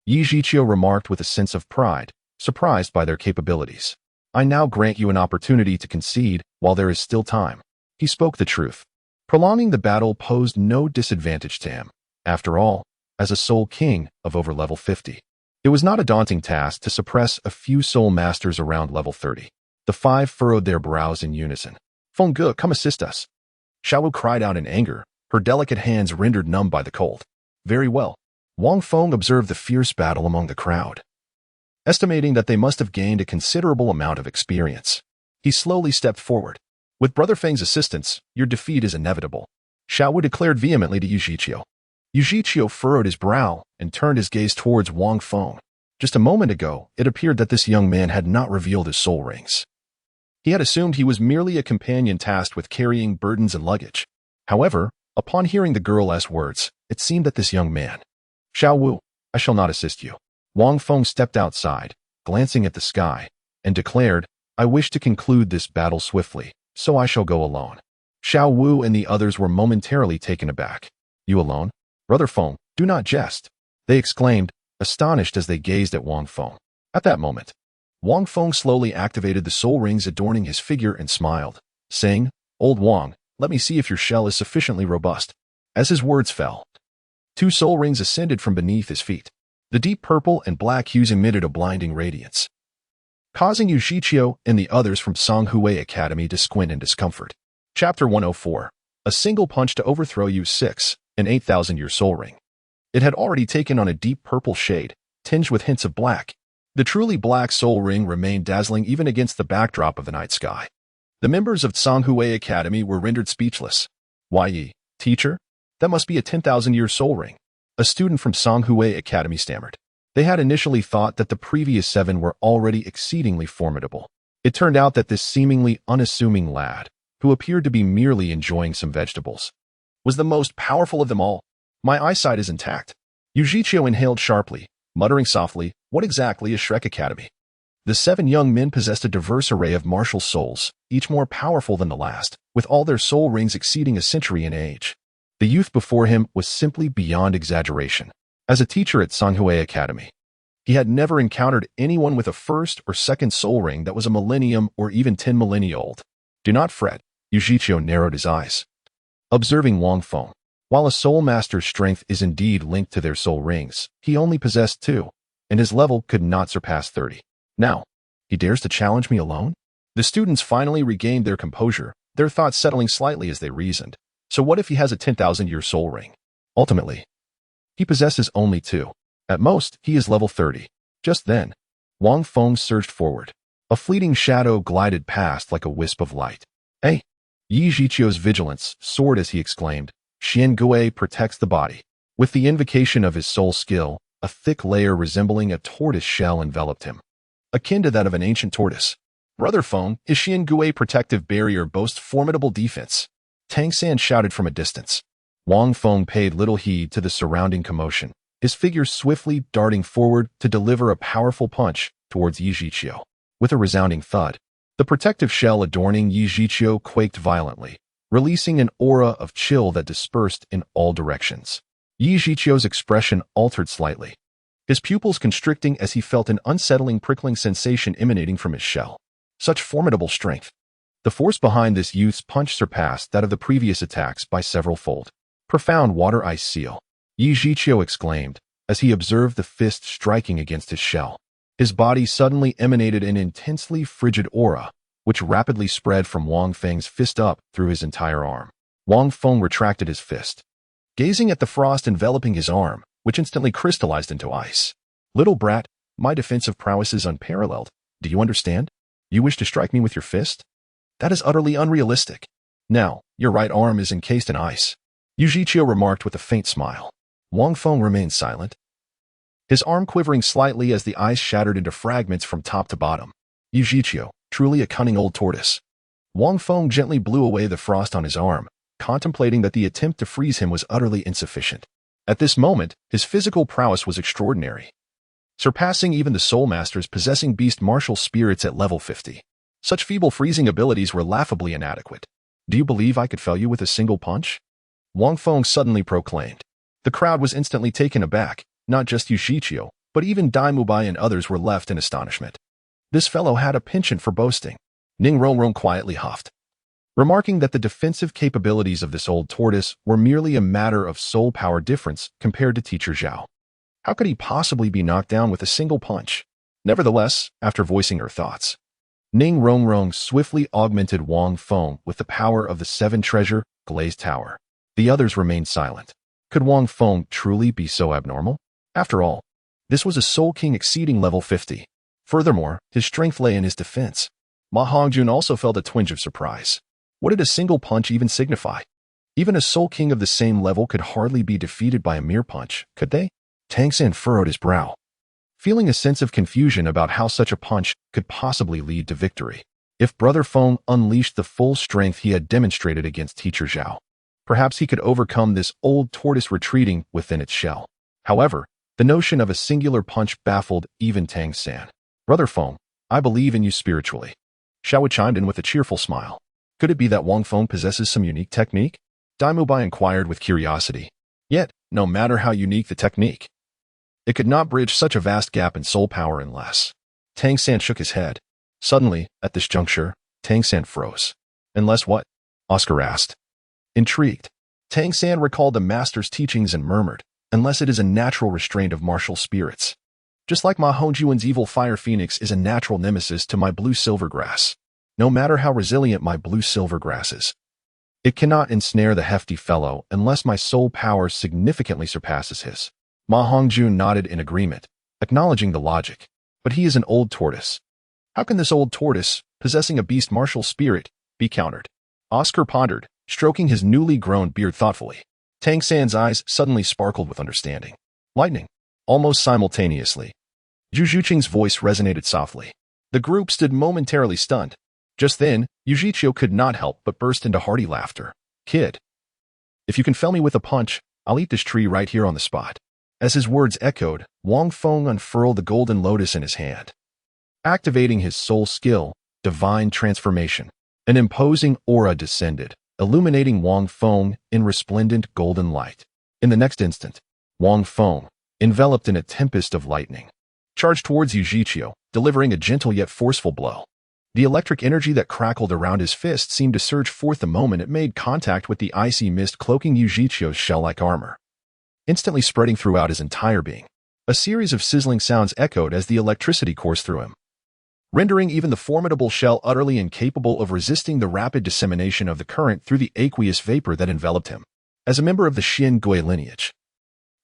Yushichio remarked with a sense of pride, surprised by their capabilities. "I now grant you an opportunity to concede while there is still time." He spoke the truth. Prolonging the battle posed no disadvantage to him. After all, as a soul king of over level 50, it was not a daunting task to suppress a few soul masters around level 30. The 5 furrowed their brows in unison. "Feng Ge, come assist us." Xiao cried out in anger, her delicate hands rendered numb by the cold. "Very well." Wang Feng observed the fierce battle among the crowd, estimating that they must have gained a considerable amount of experience. He slowly stepped forward. "With Brother Feng's assistance, your defeat is inevitable," Xiao declared vehemently to Yushichio. Yushichio furrowed his brow and turned his gaze towards Wang Feng. Just a moment ago, it appeared that this young man had not revealed his soul rings. He had assumed he was merely a companion tasked with carrying burdens and luggage. However, upon hearing the girl's words, it seemed that this young man, "Xiao, I shall not assist you." Wang Feng stepped outside, glancing at the sky, and declared, "I wish to conclude this battle swiftly, so I shall go alone." Xiao Wu and the others were momentarily taken aback. You alone? Brother Feng, do not jest, they exclaimed, astonished as they gazed at Wang Feng. At that moment, Wang Feng slowly activated the soul rings adorning his figure and smiled, saying, Old Wang, let me see if your shell is sufficiently robust. As his words fell, 2 soul rings ascended from beneath his feet. The deep purple and black hues emitted a blinding radiance, causing Yu Shiqiu and the others from Songhui Academy to squint in discomfort. Chapter 104. A single punch to overthrow Yu 6, an 8,000-year soul ring. It had already taken on a deep purple shade, tinged with hints of black. The truly black soul ring remained dazzling even against the backdrop of the night sky. The members of Songhui Academy were rendered speechless. Yi, teacher? That must be a 10,000-year soul ring. A student from Songhui Academy stammered. They had initially thought that the previous 7 were already exceedingly formidable. It turned out that this seemingly unassuming lad, who appeared to be merely enjoying some vegetables, was the most powerful of them all. My eyesight is intact. Yu Shiqiu inhaled sharply, muttering softly, what exactly is Shrek Academy? The 7 young men possessed a diverse array of martial souls, each more powerful than the last, with all their soul rings exceeding a century in age. The youth before him was simply beyond exaggeration. As a teacher at Songhui Academy, he had never encountered anyone with a first or second soul ring that was a millennium or even 10 millennia old. Do not fret, Yu Shiqiu narrowed his eyes, observing Wang Feng. While a soul master's strength is indeed linked to their soul rings, he only possessed 2, and his level could not surpass 30. Now, he dares to challenge me alone? The students finally regained their composure, their thoughts settling slightly as they reasoned. So what if he has a 10,000-year soul ring? Ultimately, he possesses only 2. At most, he is level 30. Just then, Wang Feng surged forward. A fleeting shadow glided past like a wisp of light. Hey! Yi Shiqiu's vigilance soared as he exclaimed, Xian Gui protects the body. With the invocation of his soul skill, a thick layer resembling a tortoise shell enveloped him, akin to that of an ancient tortoise. Brother Feng, his Xian Gui protective barrier boasts formidable defense, Tangan shouted from a distance. Wang Feng paid little heed to the surrounding commotion, his figure swiftly darting forward to deliver a powerful punch towards Yi Shiqiu. With a resounding thud, the protective shell adorning Yi Shiqiu quaked violently, releasing an aura of chill that dispersed in all directions. Yi Shiqiu's expression altered slightly, his pupils constricting as he felt an unsettling prickling sensation emanating from his shell. Such formidable strength. The force behind this youth's punch surpassed that of the previous attacks by several fold. Profound water ice seal, Yi Shiqiu exclaimed, as he observed the fist striking against his shell. His body suddenly emanated an intensely frigid aura, which rapidly spread from Wang Feng's fist up through his entire arm. Wang Feng retracted his fist, gazing at the frost enveloping his arm, which instantly crystallized into ice. Little brat, my defensive prowess is unparalleled. Do you understand? You wish to strike me with your fist? That is utterly unrealistic. Now, your right arm is encased in ice, Yu Shiqiu remarked with a faint smile. Wang Feng remained silent, his arm quivering slightly as the ice shattered into fragments from top to bottom. Yu Shiqiu, truly a cunning old tortoise. Wang Feng gently blew away the frost on his arm, contemplating that the attempt to freeze him was utterly insufficient. At this moment, his physical prowess was extraordinary, surpassing even the soul masters possessing beast martial spirits at level 50. Such feeble freezing abilities were laughably inadequate. Do you believe I could fell you with a single punch? Wang Feng suddenly proclaimed. The crowd was instantly taken aback. Not just Yu Shiqiu, but even Dai Mubai and others were left in astonishment. This fellow had a penchant for boasting. Ning Rongrong quietly huffed, remarking that the defensive capabilities of this old tortoise were merely a matter of soul power difference compared to Teacher Zhao. How could he possibly be knocked down with a single punch? Nevertheless, after voicing her thoughts, Ning Rongrong swiftly augmented Wang Feng with the power of the 7 treasure glazed tower. The others remained silent. Could Wang Feng truly be so abnormal? After all, this was a Soul King exceeding level 50. Furthermore, his strength lay in his defense. Ma Hongjun also felt a twinge of surprise. What did a single punch even signify? Even a Soul King of the same level could hardly be defeated by a mere punch, could they? Tang San furrowed his brow, feeling a sense of confusion about how such a punch could possibly lead to victory. If Brother Feng unleashed the full strength he had demonstrated against Teacher Zhao, perhaps he could overcome this old tortoise retreating within its shell. However, the notion of a singular punch baffled even Tang San. Brother Feng, I believe in you spiritually. Xiao chimed in with a cheerful smile. Could it be that Wang Feng possesses some unique technique? Daimubai inquired with curiosity. Yet, no matter how unique the technique, it could not bridge such a vast gap in soul power unless. Tangan shook his head. Suddenly, at this juncture, Tangan froze. Unless what? Oscar asked. Intrigued, Tangan recalled the master's teachings and murmured, unless it is a natural restraint of martial spirits. Just like Ma Hongjuan's evil fire phoenix is a natural nemesis to my blue silvergrass. No matter how resilient my blue silvergrass is, it cannot ensnare the hefty fellow unless my soul power significantly surpasses his. Ma Hongjun nodded in agreement, acknowledging the logic. But he is an old tortoise. How can this old tortoise, possessing a beast martial spirit, be countered? Oscar pondered, stroking his newly grown beard thoughtfully. Tangan's eyes suddenly sparkled with understanding. Lightning. Almost simultaneously, Zhu voice resonated softly. The group stood momentarily stunned. Just then, Yujichio could not help but burst into hearty laughter. Kid, if you can fell me with a punch, I'll eat this tree right here on the spot. As his words echoed, Wang Feng unfurled the golden lotus in his hand. Activating his soul skill, divine transformation, an imposing aura descended, illuminating Wang Feng in resplendent golden light. In the next instant, Wang Feng, enveloped in a tempest of lightning, charged towards Yujichio, delivering a gentle yet forceful blow. The electric energy that crackled around his fist seemed to surge forth the moment it made contact with the icy mist cloaking Yujichio's shell-like armor, instantly spreading throughout his entire being. A series of sizzling sounds echoed as the electricity coursed through him, rendering even the formidable shell utterly incapable of resisting the rapid dissemination of the current through the aqueous vapor that enveloped him. As a member of the Xin Gui lineage,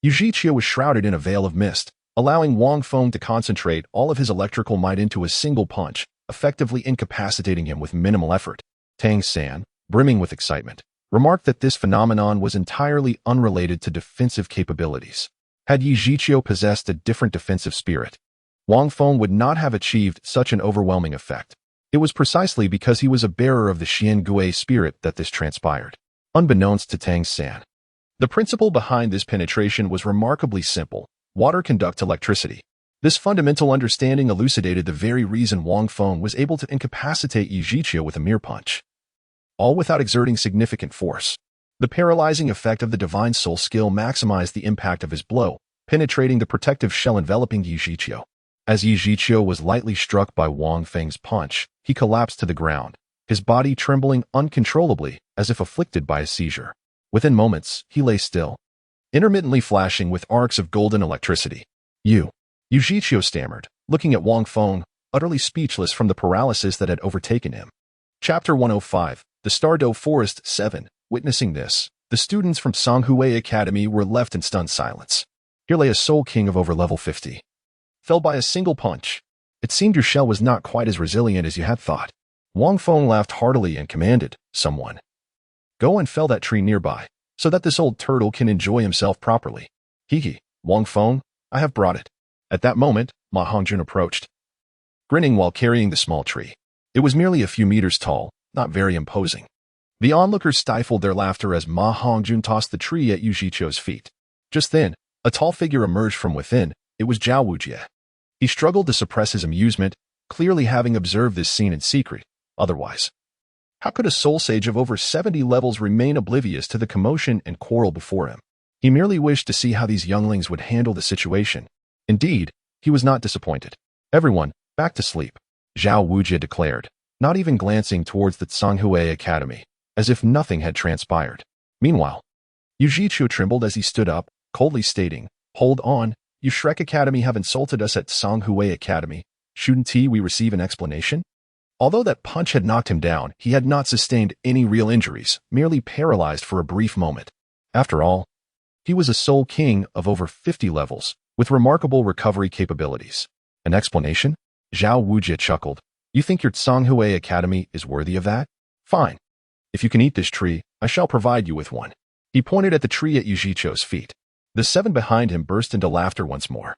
Yujichio was shrouded in a veil of mist, allowing Wang Feng to concentrate all of his electrical might into a single punch, effectively incapacitating him with minimal effort. Tangan, brimming with excitement, remarked that this phenomenon was entirely unrelated to defensive capabilities. Had Yujichio possessed a different defensive spirit, Wang Feng would not have achieved such an overwhelming effect. It was precisely because he was a bearer of the Xian Gui spirit that this transpired. Unbeknownst to Tangan, the principle behind this penetration was remarkably simple. Water conducts electricity. This fundamental understanding elucidated the very reason Wang Feng was able to incapacitate Yujichio with a mere punch, all without exerting significant force. The paralyzing effect of the divine soul skill maximized the impact of his blow, penetrating the protective shell enveloping Yujichio. As Yujichio was lightly struck by Wang Feng's punch, he collapsed to the ground, his body trembling uncontrollably as if afflicted by a seizure. Within moments, he lay still, intermittently flashing with arcs of golden electricity. Yujichio stammered, looking at Wang Feng, utterly speechless from the paralysis that had overtaken him. Chapter 105, The Stardo Forest 7. Witnessing this, the students from Songhui Academy were left in stunned silence. Here lay a soul king of over level 50. Fell by a single punch. It seemed your shell was not quite as resilient as you had thought. Wang Feng laughed heartily and commanded, someone, go and fell that tree nearby, so that this old turtle can enjoy himself properly. Hee, Wang Feng, I have brought it. At that moment, Ma Hongjun approached, grinning while carrying the small tree. It was merely a few meters tall, not very imposing. The onlookers stifled their laughter as Ma Hongjun tossed the tree at Yujichio's feet. Just then, a tall figure emerged from within. It was Zhao Wujie. He struggled to suppress his amusement, clearly having observed this scene in secret. Otherwise, how could a soul sage of over 70 levels remain oblivious to the commotion and quarrel before him? He merely wished to see how these younglings would handle the situation. Indeed, he was not disappointed. Everyone, back to sleep, Zhao Wujie declared, not even glancing towards the Songhui Academy, as if nothing had transpired. Meanwhile, Yujichio trembled as he stood up, coldly stating, hold on, you Shrek Academy have insulted us at Songhui Academy. Shouldn't we receive an explanation? Although that punch had knocked him down, he had not sustained any real injuries, merely paralyzed for a brief moment. After all, he was a soul king of over 50 levels, with remarkable recovery capabilities. An explanation? Zhao Wujie chuckled. You think your Songhui Academy is worthy of that? Fine. If you can eat this tree, I shall provide you with one. He pointed at the tree at Yujichio's feet. The seven behind him burst into laughter once more.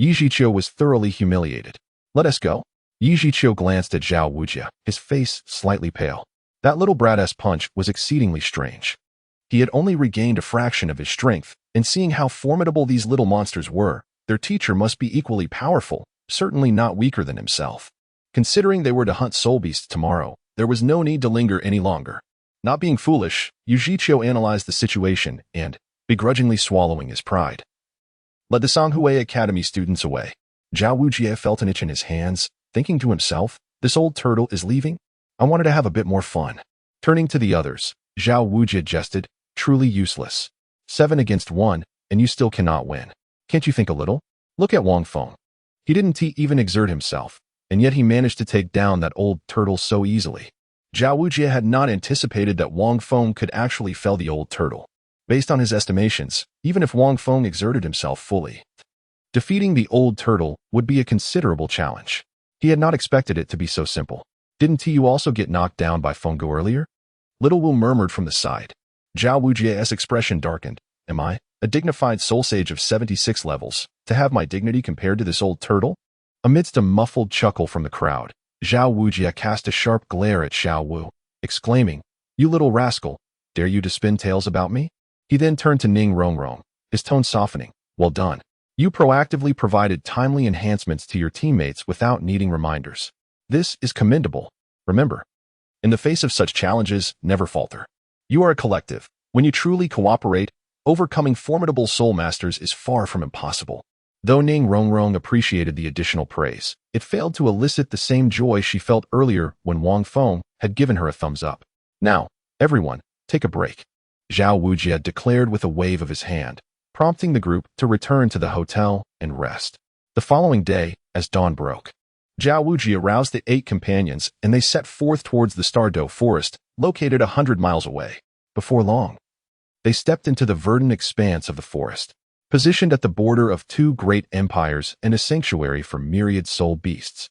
Yujichio was thoroughly humiliated. Let us go. Yujichio glanced at Zhao Wujie, his face slightly pale. That little brat-ass punch was exceedingly strange. He had only regained a fraction of his strength, and seeing how formidable these little monsters were, their teacher must be equally powerful, certainly not weaker than himself. Considering they were to hunt soul beasts tomorrow, there was no need to linger any longer. Not being foolish, Yujicho analyzed the situation and, begrudgingly swallowing his pride, led the Songhui Academy students away. Zhao Wujie felt an itch in his hands, thinking to himself, this old turtle is leaving? I wanted to have a bit more fun. Turning to the others, Zhao Wujie jested, truly useless. 7 against 1, and you still cannot win. Can't you think a little? Look at Wang Feng. He didn't even exert himself, and yet he managed to take down that old turtle so easily. Zhao Wujie had not anticipated that Wang Feng could actually fell the old turtle. Based on his estimations, even if Wang Feng exerted himself fully, defeating the old turtle would be a considerable challenge. He had not expected it to be so simple. Didn't you also get knocked down by Fenggu earlier? Little Wu murmured from the side. Zhao Wujie's expression darkened. Am I, a dignified soul sage of 76 levels, to have my dignity compared to this old turtle? Amidst a muffled chuckle from the crowd, Zhao Wujie cast a sharp glare at Xiao Wu, exclaiming, You little rascal, dare you to spin tales about me? He then turned to Ning Rongrong, his tone softening. Well done. You proactively provided timely enhancements to your teammates without needing reminders. This is commendable. Remember, in the face of such challenges, never falter. You are a collective. When you truly cooperate, overcoming formidable soul masters is far from impossible. Though Ning Rongrong appreciated the additional praise, it failed to elicit the same joy she felt earlier when Wang Feng had given her a thumbs up. Now, everyone, take a break. Zhao Wujie declared with a wave of his hand, prompting the group to return to the hotel and rest. The following day, as dawn broke, Zhao Wujie aroused the 8 companions and they set forth towards the Stardo Forest, located 100 miles away. Before long, they stepped into the verdant expanse of the forest, positioned at the border of 2 great empires and a sanctuary for myriad soul beasts.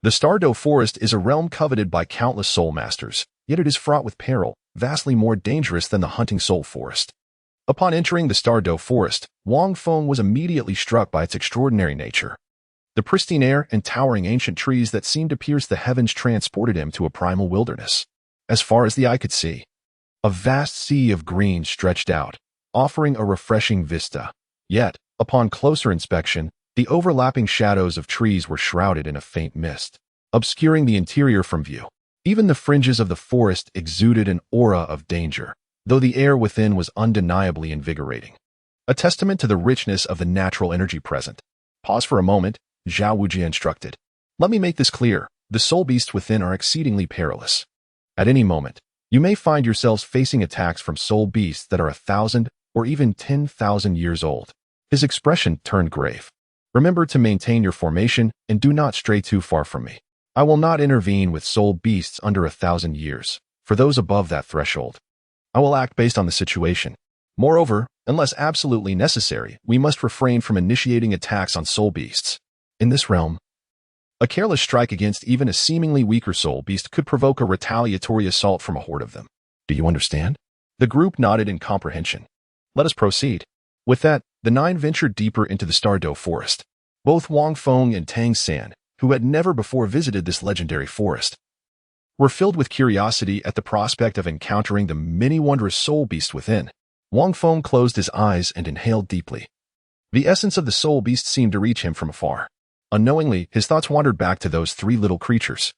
The Stardo Forest is a realm coveted by countless soul masters, yet it is fraught with peril, vastly more dangerous than the hunting soul forest. Upon entering the Stardo Forest, Wang Feng was immediately struck by its extraordinary nature. The pristine air and towering ancient trees that seemed to pierce the heavens transported him to a primal wilderness. As far as the eye could see, a vast sea of green stretched out, offering a refreshing vista. Yet, upon closer inspection, the overlapping shadows of trees were shrouded in a faint mist, obscuring the interior from view. Even the fringes of the forest exuded an aura of danger, though the air within was undeniably invigorating, a testament to the richness of the natural energy present. Pause for a moment, Zhao Wujie instructed. Let me make this clear, the soul beasts within are exceedingly perilous. At any moment, you may find yourselves facing attacks from soul beasts that are 1,000 or even 10,000 years old. His expression turned grave. Remember to maintain your formation and do not stray too far from me. I will not intervene with soul beasts under 1,000 years. For those above that threshold, I will act based on the situation. Moreover, unless absolutely necessary, we must refrain from initiating attacks on soul beasts. In this realm, a careless strike against even a seemingly weaker soul beast could provoke a retaliatory assault from a horde of them. Do you understand? The group nodded in comprehension. Let us proceed. With that, the 9 ventured deeper into the Stardo Forest. Both Wang Feng and Tang San, who had never before visited this legendary forest, were filled with curiosity at the prospect of encountering the many wondrous soul beasts within. Wang Feng closed his eyes and inhaled deeply. The essence of the soul beast seemed to reach him from afar. Unknowingly, his thoughts wandered back to those 3 little creatures.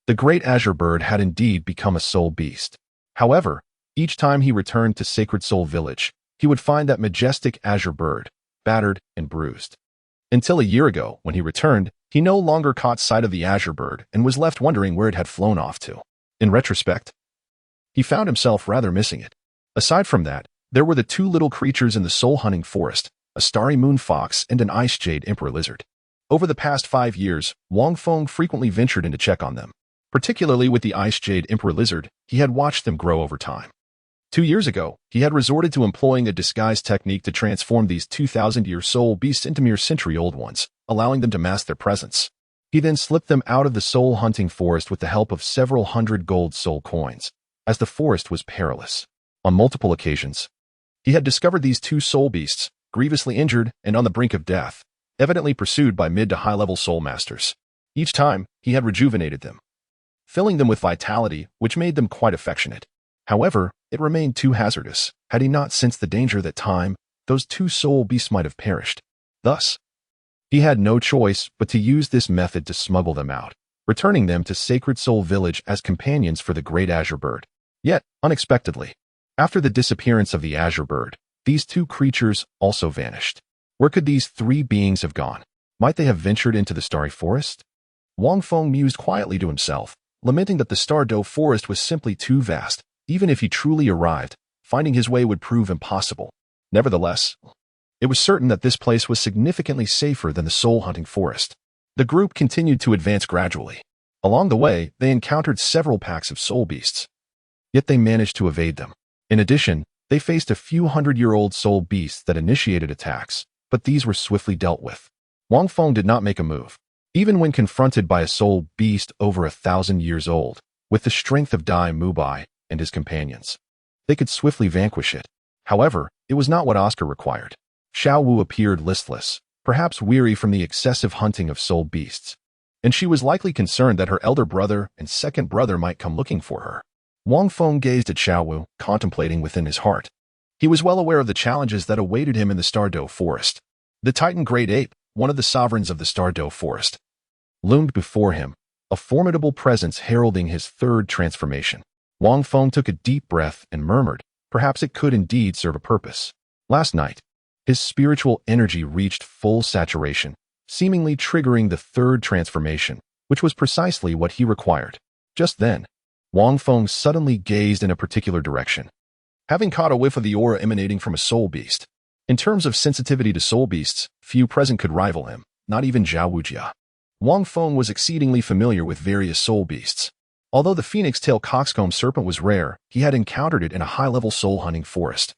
The great azure bird had indeed become a soul beast. However, each time he returned to Sacred Soul Village, he would find that majestic azure bird, battered and bruised. Until a year ago, when he returned, he no longer caught sight of the azure bird and was left wondering where it had flown off to. In retrospect, he found himself rather missing it. Aside from that, there were the 2 little creatures in the soul-hunting forest, a starry moon fox and an ice jade emperor lizard. Over the past 5 years, Wang Feng frequently ventured in to check on them. Particularly with the ice jade emperor lizard, he had watched them grow over time. 2 years ago, he had resorted to employing a disguise technique to transform these 2,000-year soul beasts into mere century-old ones, allowing them to mask their presence. He then slipped them out of the soul-hunting forest with the help of several hundred gold soul coins, as the forest was perilous. On multiple occasions, he had discovered these 2 soul beasts, grievously injured and on the brink of death, evidently pursued by mid to high-level soul masters. Each time, he had rejuvenated them, filling them with vitality, which made them quite affectionate. However, it remained too hazardous, had he not sensed the danger that those 2 soul beasts might have perished. Thus, he had no choice but to use this method to smuggle them out. returning them to Sacred Soul Village as companions for the Great Azure Bird. Yet, unexpectedly, after the disappearance of the Azure Bird, these two creatures also vanished. Where could these three beings have gone? Might they have ventured into the Starry Forest? Wang Feng mused quietly to himself, lamenting that the Stardo Forest was simply too vast. Even if he truly arrived, finding his way would prove impossible. Nevertheless, it was certain that this place was significantly safer than the soul-hunting forest. The group continued to advance gradually. Along the way, they encountered several packs of soul beasts. Yet they managed to evade them. In addition, they faced a few hundred-year-old soul beasts that initiated attacks, but these were swiftly dealt with. Wang Feng did not make a move. Even when confronted by a soul beast over 1,000 years old, with the strength of Dai Mubai and his companions, they could swiftly vanquish it. However, it was not what Oscar required. Xiao Wu appeared listless, perhaps weary from the excessive hunting of soul beasts, and she was likely concerned that her elder brother and second brother might come looking for her. Wang Feng gazed at Xiao Wu, contemplating within his heart. He was well aware of the challenges that awaited him in the Stardo Forest. The Titan Great Ape, one of the sovereigns of the Stardo Forest, loomed before him, a formidable presence heralding his third transformation. Wang Feng took a deep breath and murmured, perhaps it could indeed serve a purpose. Last night, his spiritual energy reached full saturation, seemingly triggering the third transformation, which was precisely what he required. Just then, Wang Feng suddenly gazed in a particular direction, having caught a whiff of the aura emanating from a soul beast. In terms of sensitivity to soul beasts, few present could rival him, not even Zhao Wujia. Wang Feng was exceedingly familiar with various soul beasts. Although the phoenix-tail coxcomb serpent was rare, he had encountered it in a high-level soul-hunting forest.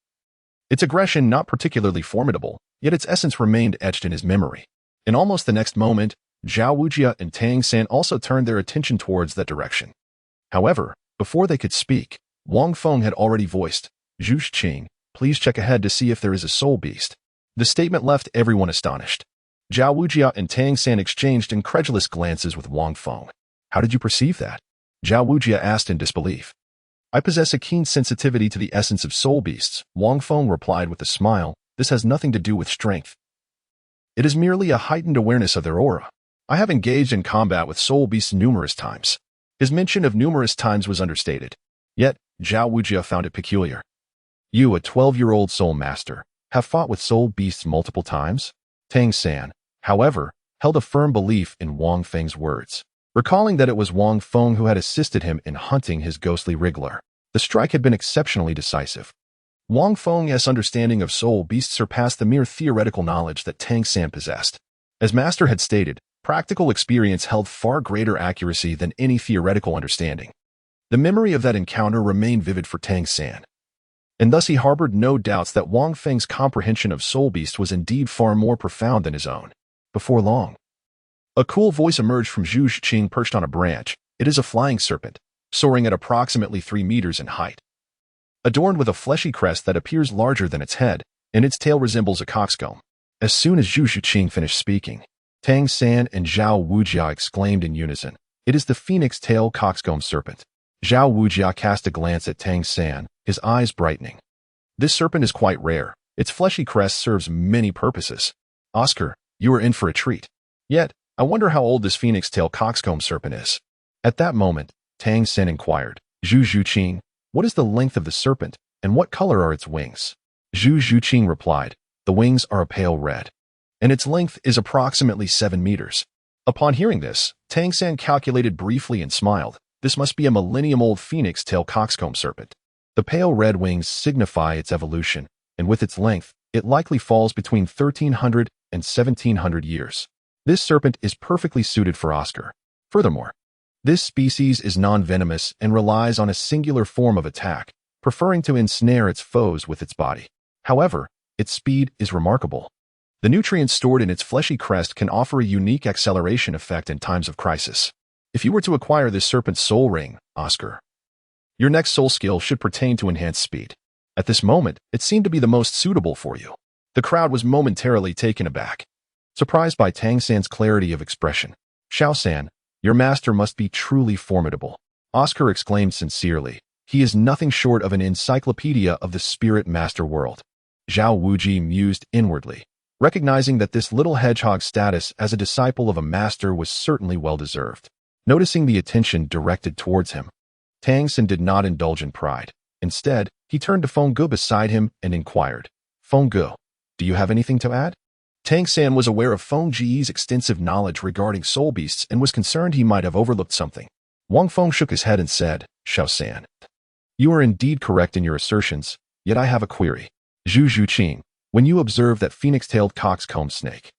Its aggression not particularly formidable, yet its essence remained etched in his memory. In almost the next moment, Zhao Wujia and Tang San also turned their attention towards that direction. However, before they could speak, Wang Feng had already voiced, "Zhu Qing, please check ahead to see if there is a soul beast." The statement left everyone astonished. Zhao Wujia and Tang San exchanged incredulous glances with Wang Feng. "How did you perceive that?" Zhao Wujia asked in disbelief. "I possess a keen sensitivity to the essence of soul beasts," Wang Feng replied with a smile. "This has nothing to do with strength. It is merely a heightened awareness of their aura. I have engaged in combat with soul beasts numerous times." His mention of numerous times was understated. Yet, Zhao Wujia found it peculiar. "You, a 12-year-old soul master, have fought with soul beasts multiple times?" Tang San, however, held a firm belief in Wang Feng's words, recalling that it was Wang Feng who had assisted him in hunting his ghostly wriggler. The strike had been exceptionally decisive. Wang Feng's understanding of soul beasts surpassed the mere theoretical knowledge that Tang San possessed. As Master had stated, practical experience held far greater accuracy than any theoretical understanding. The memory of that encounter remained vivid for Tang San, and thus he harbored no doubts that Wang Feng's comprehension of soul beasts was indeed far more profound than his own. Before long, a cool voice emerged from Zhu Qing perched on a branch. It is a flying serpent, soaring at approximately 3 meters in height, adorned with a fleshy crest that appears larger than its head, and its tail resembles a coxcomb. As soon as Zhu Qing finished speaking, Tang San and Zhao Wujia exclaimed in unison, "It is the phoenix-tail coxcomb serpent." Zhao Wujia cast a glance at Tang San, his eyes brightening. "This serpent is quite rare. Its fleshy crest serves many purposes. Oscar, you are in for a treat. Yet, I wonder how old this phoenix-tail coxcomb serpent is." At that moment, Tang San inquired, "Zhu Qing, what is the length of the serpent, and what color are its wings?" Zhu Qing replied, "The wings are a pale red, and its length is approximately 7 meters. Upon hearing this, Tang San calculated briefly and smiled. This must be a millennium-old phoenix-tail coxcomb serpent. The pale red wings signify its evolution, and with its length, it likely falls between 1,300 and 1,700 years. This serpent is perfectly suited for Oscar. Furthermore, this species is non-venomous and relies on a singular form of attack, preferring to ensnare its foes with its body. However, its speed is remarkable. The nutrients stored in its fleshy crest can offer a unique acceleration effect in times of crisis. If you were to acquire this serpent's soul ring, Oscar, your next soul skill should pertain to enhanced speed. At this moment, it seemed to be the most suitable for you." The crowd was momentarily taken aback, surprised by Tang San's clarity of expression. "Xiao San, your master must be truly formidable," Oscar exclaimed sincerely. "He is nothing short of an encyclopedia of the spirit master world." Zhao Wuji mused inwardly, recognizing that this little hedgehog's status as a disciple of a master was certainly well-deserved. Noticing the attention directed towards him, Tangan did not indulge in pride. Instead, he turned to Feng Gu beside him and inquired, Feng Gu, do you have anything to add? Tangan was aware of Feng Ji's extensive knowledge regarding soul beasts and was concerned he might have overlooked something. Wang Feng shook his head and said, Xiaosan, you are indeed correct in your assertions, yet I have a query. Zhu Zhuqing, when you observed that phoenix-tailed coxcomb snake,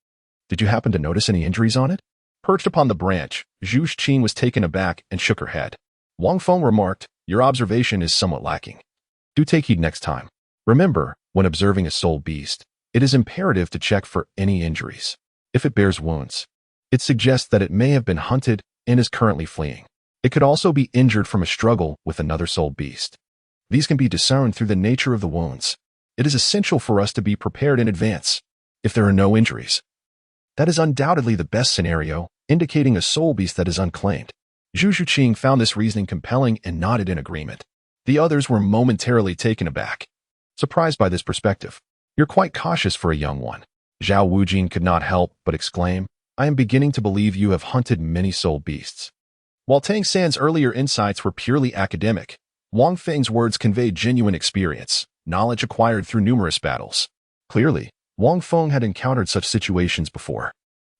did you happen to notice any injuries on it? Perched upon the branch, Zhu Zhuqing was taken aback and shook her head. Wang Feng remarked, your observation is somewhat lacking. Do take heed next time. Remember, when observing a soul beast, it is imperative to check for any injuries. If it bears wounds, it suggests that it may have been hunted and is currently fleeing. It could also be injured from a struggle with another soul beast. These can be discerned through the nature of the wounds. It is essential for us to be prepared in advance. If there are no injuries, that is undoubtedly the best scenario, indicating a soul beast that is unclaimed. Zhu Zhuqing found this reasoning compelling and nodded in agreement. The others were momentarily taken aback, surprised by this perspective. You're quite cautious for a young one. Zhao Wujing could not help but exclaim, I am beginning to believe you have hunted many soul beasts. While Tang San's earlier insights were purely academic, Wang Feng's words conveyed genuine experience, knowledge acquired through numerous battles. Clearly, Wang Feng had encountered such situations before.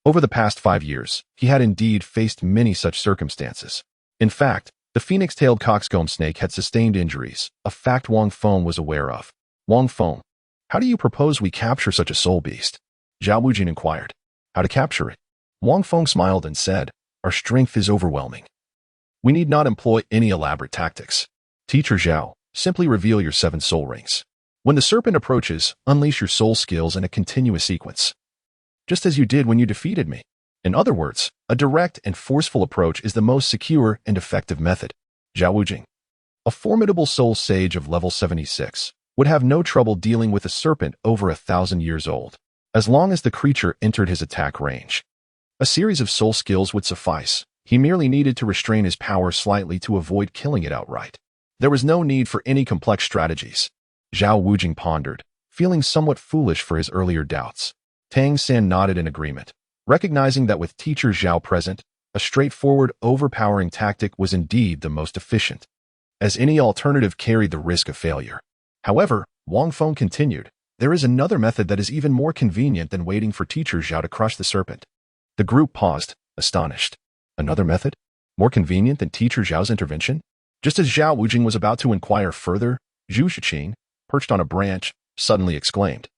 Over the past 5 years, he had indeed faced many such circumstances. In fact, the phoenix-tailed coxcomb snake had sustained injuries, a fact Wang Feng was aware of. Wang Feng, how do you propose we capture such a soul beast? Zhao Wujin inquired. How to capture it? Wang Feng smiled and said, our strength is overwhelming. We need not employ any elaborate tactics. Teacher Zhao, simply reveal your 7 soul rings. When the serpent approaches, unleash your soul skills in a continuous sequence, just as you did when you defeated me. In other words, a direct and forceful approach is the most secure and effective method. Zhao Wujing, a formidable soul sage of level 76, would have no trouble dealing with a serpent over 1,000 years old, as long as the creature entered his attack range. A series of soul skills would suffice. He merely needed to restrain his power slightly to avoid killing it outright. There was no need for any complex strategies. Zhao Wujing pondered, feeling somewhat foolish for his earlier doubts. Tang San nodded in agreement, recognizing that with teacher Zhao present, a straightforward, overpowering tactic was indeed the most efficient, as any alternative carried the risk of failure. However, Wang Feng continued, there is another method that is even more convenient than waiting for teacher Zhao to crush the serpent. The group paused, astonished. Another method? More convenient than teacher Zhao's intervention? Just as Zhao Wujing was about to inquire further, Zhu Zhuqing, perched on a branch, suddenly exclaimed,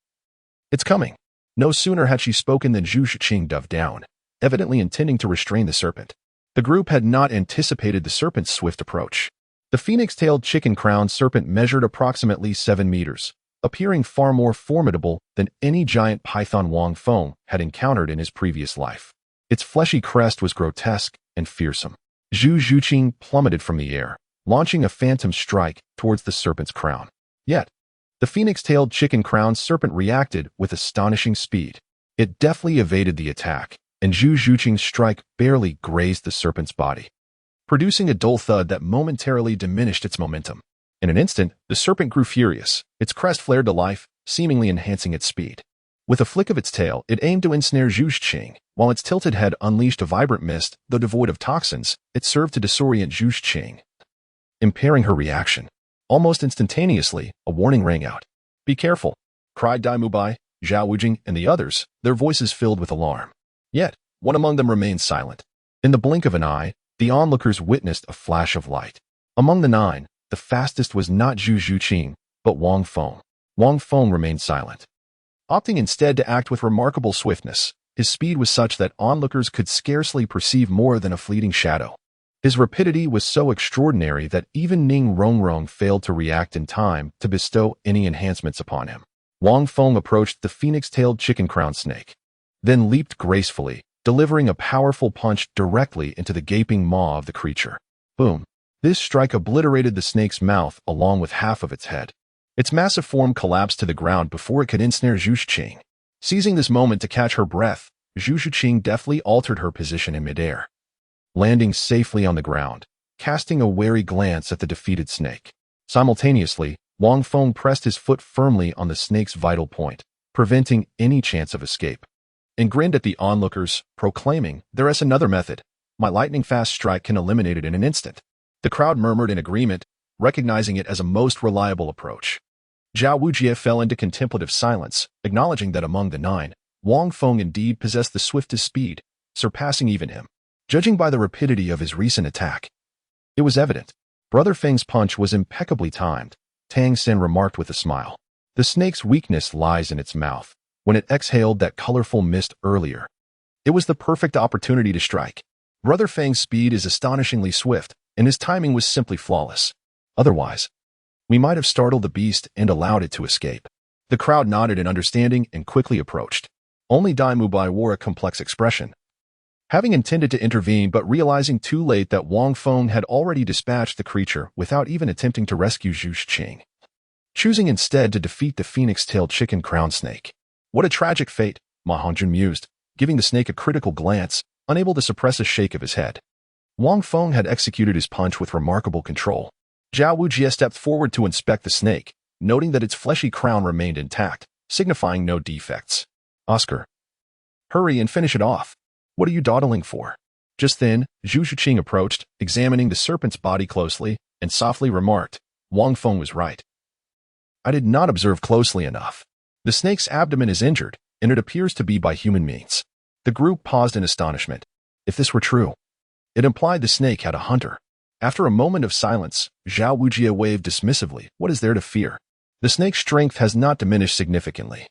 it's coming. No sooner had she spoken than Zhu Zhuqing dove down, evidently intending to restrain the serpent. The group had not anticipated the serpent's swift approach. The phoenix-tailed chicken-crowned serpent measured approximately 7 meters, appearing far more formidable than any giant python Wang Feng had encountered in his previous life. Its fleshy crest was grotesque and fearsome. Zhu Zhuqing plummeted from the air, launching a phantom strike towards the serpent's crown. Yet, the phoenix-tailed chicken-crowned serpent reacted with astonishing speed. It deftly evaded the attack, and Zhu Zhuqing's strike barely grazed the serpent's body, producing a dull thud that momentarily diminished its momentum. In an instant, the serpent grew furious. Its crest flared to life, seemingly enhancing its speed. With a flick of its tail, it aimed to ensnare Zhu Zhuqing, while its tilted head unleashed a vibrant mist. Though devoid of toxins, it served to disorient Zhu Zhuqing, impairing her reaction. Almost instantaneously, a warning rang out. Be careful, cried Dai Mubai, Zhao Wujing, and the others, their voices filled with alarm. Yet, one among them remained silent. In the blink of an eye, the onlookers witnessed a flash of light. Among the 9, the fastest was not Zhu Zhuqing, but Wang Feng. Wang Feng remained silent, opting instead to act with remarkable swiftness. His speed was such that onlookers could scarcely perceive more than a fleeting shadow. His rapidity was so extraordinary that even Ning Rongrong failed to react in time to bestow any enhancements upon him. Wang Feng approached the phoenix-tailed chicken-crowned snake, then leaped gracefully, delivering a powerful punch directly into the gaping maw of the creature. Boom! This strike obliterated the snake's mouth along with half of its head. Its massive form collapsed to the ground before it could ensnare Zhu Zhuqing. Seizing this moment to catch her breath, Zhu Zhuqing deftly altered her position in midair, landing safely on the ground, casting a wary glance at the defeated snake. Simultaneously, Wang Feng pressed his foot firmly on the snake's vital point, preventing any chance of escape, and grinned at the onlookers, proclaiming, there is another method. My lightning-fast strike can eliminate it in an instant. The crowd murmured in agreement, recognizing it as a most reliable approach. Zhao Wujie fell into contemplative silence, acknowledging that among the 9, Wang Feng indeed possessed the swiftest speed, surpassing even him. Judging by the rapidity of his recent attack, it was evident. Brother Feng's punch was impeccably timed, Tang Sen remarked with a smile. The snake's weakness lies in its mouth. When it exhaled that colorful mist earlier, it was the perfect opportunity to strike. Brother Feng's speed is astonishingly swift, and his timing was simply flawless. Otherwise, we might have startled the beast and allowed it to escape. The crowd nodded in understanding and quickly approached. Only Dai Mubai wore a complex expression. Having intended to intervene but realizing too late that Wang Feng had already dispatched the creature without even attempting to rescue Zhu Qing, choosing instead to defeat the phoenix-tailed chicken crown snake. What a tragic fate, Ma Hongjun mused, giving the snake a critical glance, unable to suppress a shake of his head. Wang Feng had executed his punch with remarkable control. Zhao Wujie stepped forward to inspect the snake, noting that its fleshy crown remained intact, signifying no defects. Oscar, hurry and finish it off. What are you dawdling for? Just then, Zhu Qing approached, examining the serpent's body closely, and softly remarked, Wang Feng was right. I did not observe closely enough. The snake's abdomen is injured, and it appears to be by human means. The group paused in astonishment. If this were true, it implied the snake had a hunter. After a moment of silence, Zhao Wujie waved dismissively. What is there to fear? The snake's strength has not diminished significantly.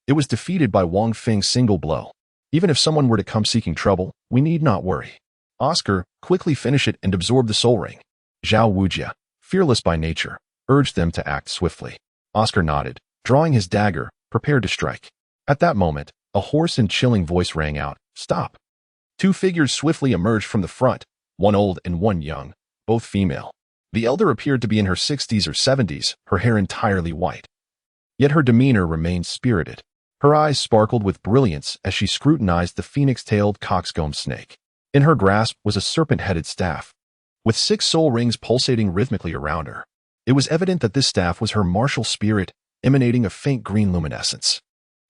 It was defeated by Wang Feng's single blow. Even if someone were to come seeking trouble, we need not worry. Oscar, quickly finish it and absorb the soul ring. Zhao Wujie, fearless by nature, urged them to act swiftly. Oscar nodded, drawing his dagger, prepared to strike. At that moment, a hoarse and chilling voice rang out, Stop! 2 figures swiftly emerged from the front, one old and one young, both female. The elder appeared to be in her 60s or 70s, her hair entirely white. Yet her demeanor remained spirited. Her eyes sparkled with brilliance as she scrutinized the phoenix-tailed coxcomb snake. In her grasp was a serpent-headed staff, with 6 soul rings pulsating rhythmically around her. It was evident that this staff was her martial spirit, emanating a faint green luminescence.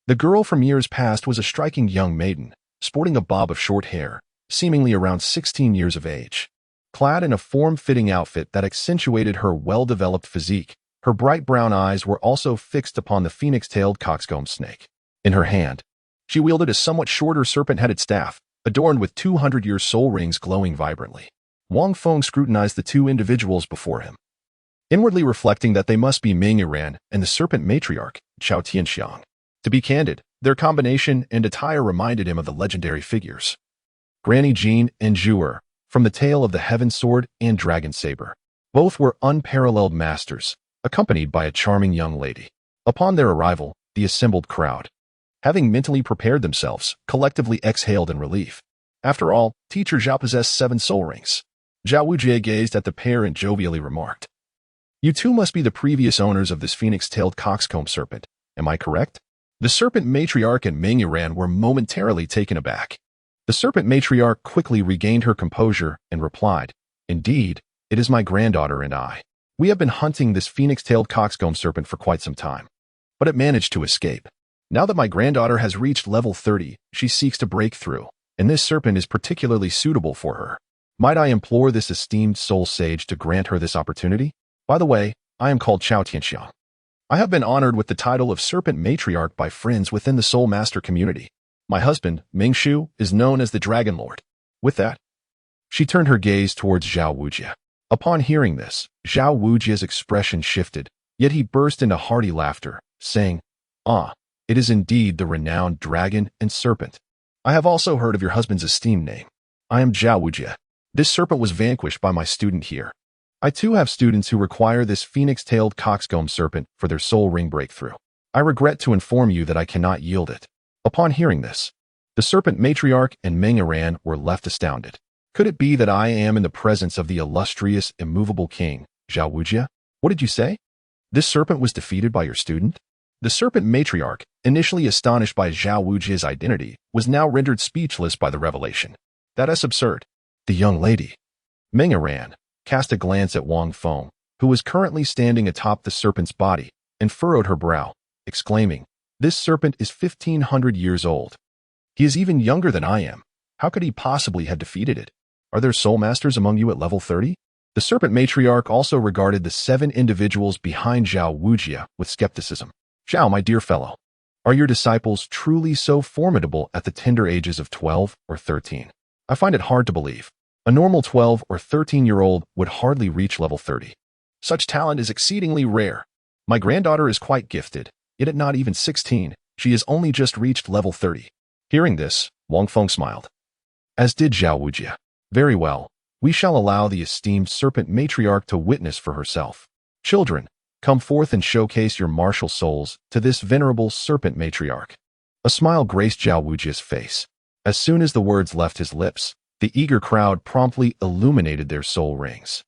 The girl from years past was a striking young maiden, sporting a bob of short hair, seemingly around 16 years of age. Clad in a form-fitting outfit that accentuated her well-developed physique, her bright brown eyes were also fixed upon the phoenix-tailed coxcomb snake. In her hand, she wielded a somewhat shorter serpent-headed staff, adorned with 200-year soul rings glowing vibrantly. Wang Feng scrutinized the 2 individuals before him, inwardly reflecting that they must be Ming Yiran and the serpent matriarch, Chao Tianxiang. To be candid, their combination and attire reminded him of the legendary figures Granny Jean and Zhuer, from the tale of the Heaven Sword and Dragon Saber. Both were unparalleled masters, accompanied by a charming young lady. Upon their arrival, the assembled crowd, having mentally prepared themselves, collectively exhaled in relief. After all, Teacher Zhao possessed 7 soul rings. Zhao Wujie gazed at the pair and jovially remarked, You 2 must be the previous owners of this phoenix-tailed coxcomb serpent, am I correct? The serpent matriarch and Ming Yiran were momentarily taken aback. The serpent matriarch quickly regained her composure and replied, Indeed, it is my granddaughter and I. We have been hunting this phoenix-tailed coxcomb serpent for quite some time, but it managed to escape. Now that my granddaughter has reached level 30, she seeks to break through, and this serpent is particularly suitable for her. Might I implore this esteemed soul sage to grant her this opportunity? By the way, I am called Chao Tianxiang. I have been honored with the title of Serpent Matriarch by friends within the Soul Master community. My husband, Ming Shu, is known as the Dragon Lord. With that, she turned her gaze towards Zhao Wujie. Upon hearing this, Zhao Wujie's expression shifted, yet he burst into hearty laughter, saying, Ah, it is indeed the renowned dragon and serpent. I have also heard of your husband's esteemed name. I am Zhao Wujie. This serpent was vanquished by my student here. I too have students who require this phoenix-tailed coxcomb serpent for their soul ring breakthrough. I regret to inform you that I cannot yield it. Upon hearing this, the serpent matriarch and Ming Yiran were left astounded. Could it be that I am in the presence of the illustrious, immovable king, Zhao Wujie? What did you say? This serpent was defeated by your student? The serpent matriarch, initially astonished by Zhao Wujie's identity, was now rendered speechless by the revelation. That is absurd. The young lady, Ming Yiran, cast a glance at Wang Feng, who was currently standing atop the serpent's body, and furrowed her brow, exclaiming, This serpent is 1,500 years old. He is even younger than I am. How could he possibly have defeated it? Are there soul masters among you at level 30? The serpent matriarch also regarded the 7 individuals behind Zhao Wujia with skepticism. Zhao, my dear fellow, are your disciples truly so formidable at the tender ages of 12 or 13? I find it hard to believe. A normal 12 or 13-year-old would hardly reach level 30. Such talent is exceedingly rare. My granddaughter is quite gifted, yet at not even 16, she has only just reached level 30. Hearing this, Wang Feng smiled. As did Zhao Wujia. Very well. We shall allow the esteemed serpent matriarch to witness for herself. Children, come forth and showcase your martial souls to this venerable serpent matriarch. A smile graced Zhao Wujia's face. As soon as the words left his lips, the eager crowd promptly illuminated their soul rings.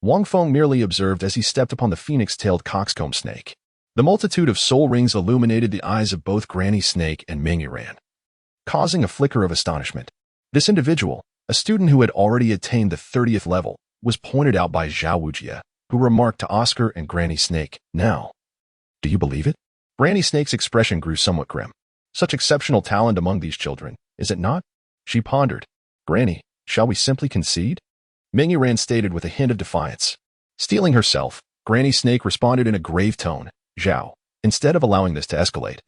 Wang Feng merely observed as he stepped upon the phoenix-tailed coxcomb snake. The multitude of soul rings illuminated the eyes of both Granny Snake and Ming Yiran, causing a flicker of astonishment. This individual, a student who had already attained the 30th level, was pointed out by Zhao Wujia, who remarked to Oscar and Granny Snake, "Now, do you believe it?" Granny Snake's expression grew somewhat grim. Such exceptional talent among these children, is it not? She pondered. Granny, shall we simply concede? Ming Yiran stated with a hint of defiance. Steeling herself, Granny Snake responded in a grave tone, "Zhao, instead of allowing this to escalate,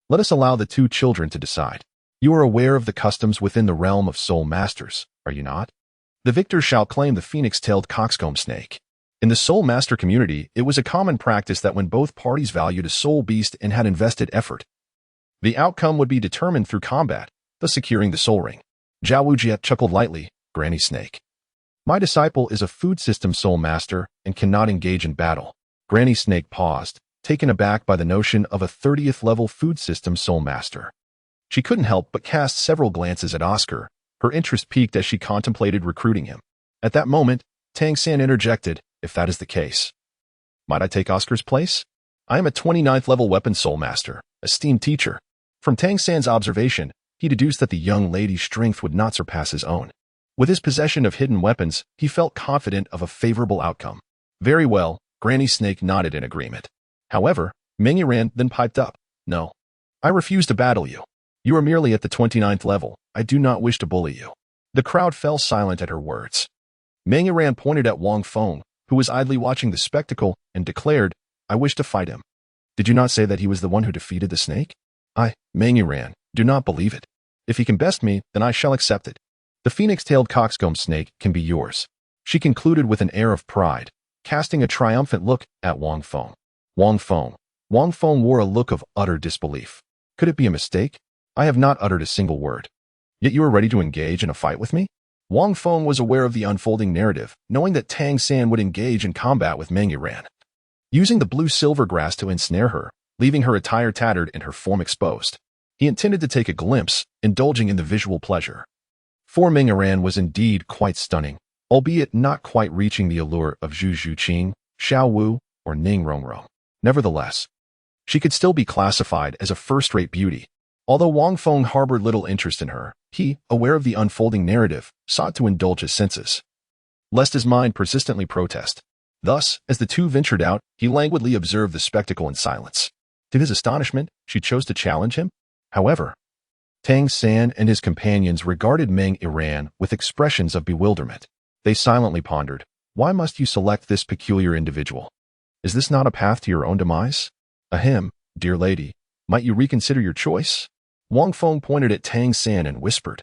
let us allow the 2 children to decide. You are aware of the customs within the realm of soul masters, are you not? The victor shall claim the phoenix-tailed coxcomb snake. In the soul master community, it was a common practice that when both parties valued a soul beast and had invested effort, the outcome would be determined through combat, thus securing the soul ring." Zhao Wujia chuckled lightly, Granny Snake. My disciple is a food system soul master and cannot engage in battle. Granny Snake paused, taken aback by the notion of a 30th level food system soul master. She couldn't help but cast several glances at Oscar. Her interest piqued as she contemplated recruiting him. At that moment, Tangan interjected, "If that is the case, might I take Oscar's place? I am a 29th level weapon soul master, esteemed teacher." From Tangan's observation, he deduced that the young lady's strength would not surpass his own. With his possession of hidden weapons, he felt confident of a favorable outcome. Very well, Granny Snake nodded in agreement. However, Ming Yiran then piped up, "No, I refuse to battle you. You are merely at the 29th level. I do not wish to bully you." The crowd fell silent at her words. Ming Yiran pointed at Wang Feng, who was idly watching the spectacle, and declared, "I wish to fight him. Did you not say that he was the one who defeated the snake?" Ming Yiran, do not believe it. If he can best me, then I shall accept it. The phoenix-tailed coxcomb snake can be yours," she concluded with an air of pride, casting a triumphant look at Wang Feng. Wang Feng wore a look of utter disbelief. Could it be a mistake? I have not uttered a single word. Yet you are ready to engage in a fight with me? Wang Feng was aware of the unfolding narrative, knowing that Tangan would engage in combat with Ming Yiran, using the blue silver grass to ensnare her, leaving her attire tattered and her form exposed. He intended to take a glimpse, indulging in the visual pleasure. For Ming Yiran was indeed quite stunning, albeit not quite reaching the allure of Zhu Zhuqing, Xiao Wu, or Ning Rongrong. Nevertheless, she could still be classified as a first-rate beauty. Although Wang Feng harbored little interest in her, he, aware of the unfolding narrative, sought to indulge his senses, lest his mind persistently protest. Thus, as the two ventured out, he languidly observed the spectacle in silence. To his astonishment, she chose to challenge him. However, Tangan and his companions regarded Ming Yiran with expressions of bewilderment. They silently pondered, "Why must you select this peculiar individual? Is this not a path to your own demise? Ahem, dear lady, might you reconsider your choice?" Wang Feng pointed at Tangan and whispered,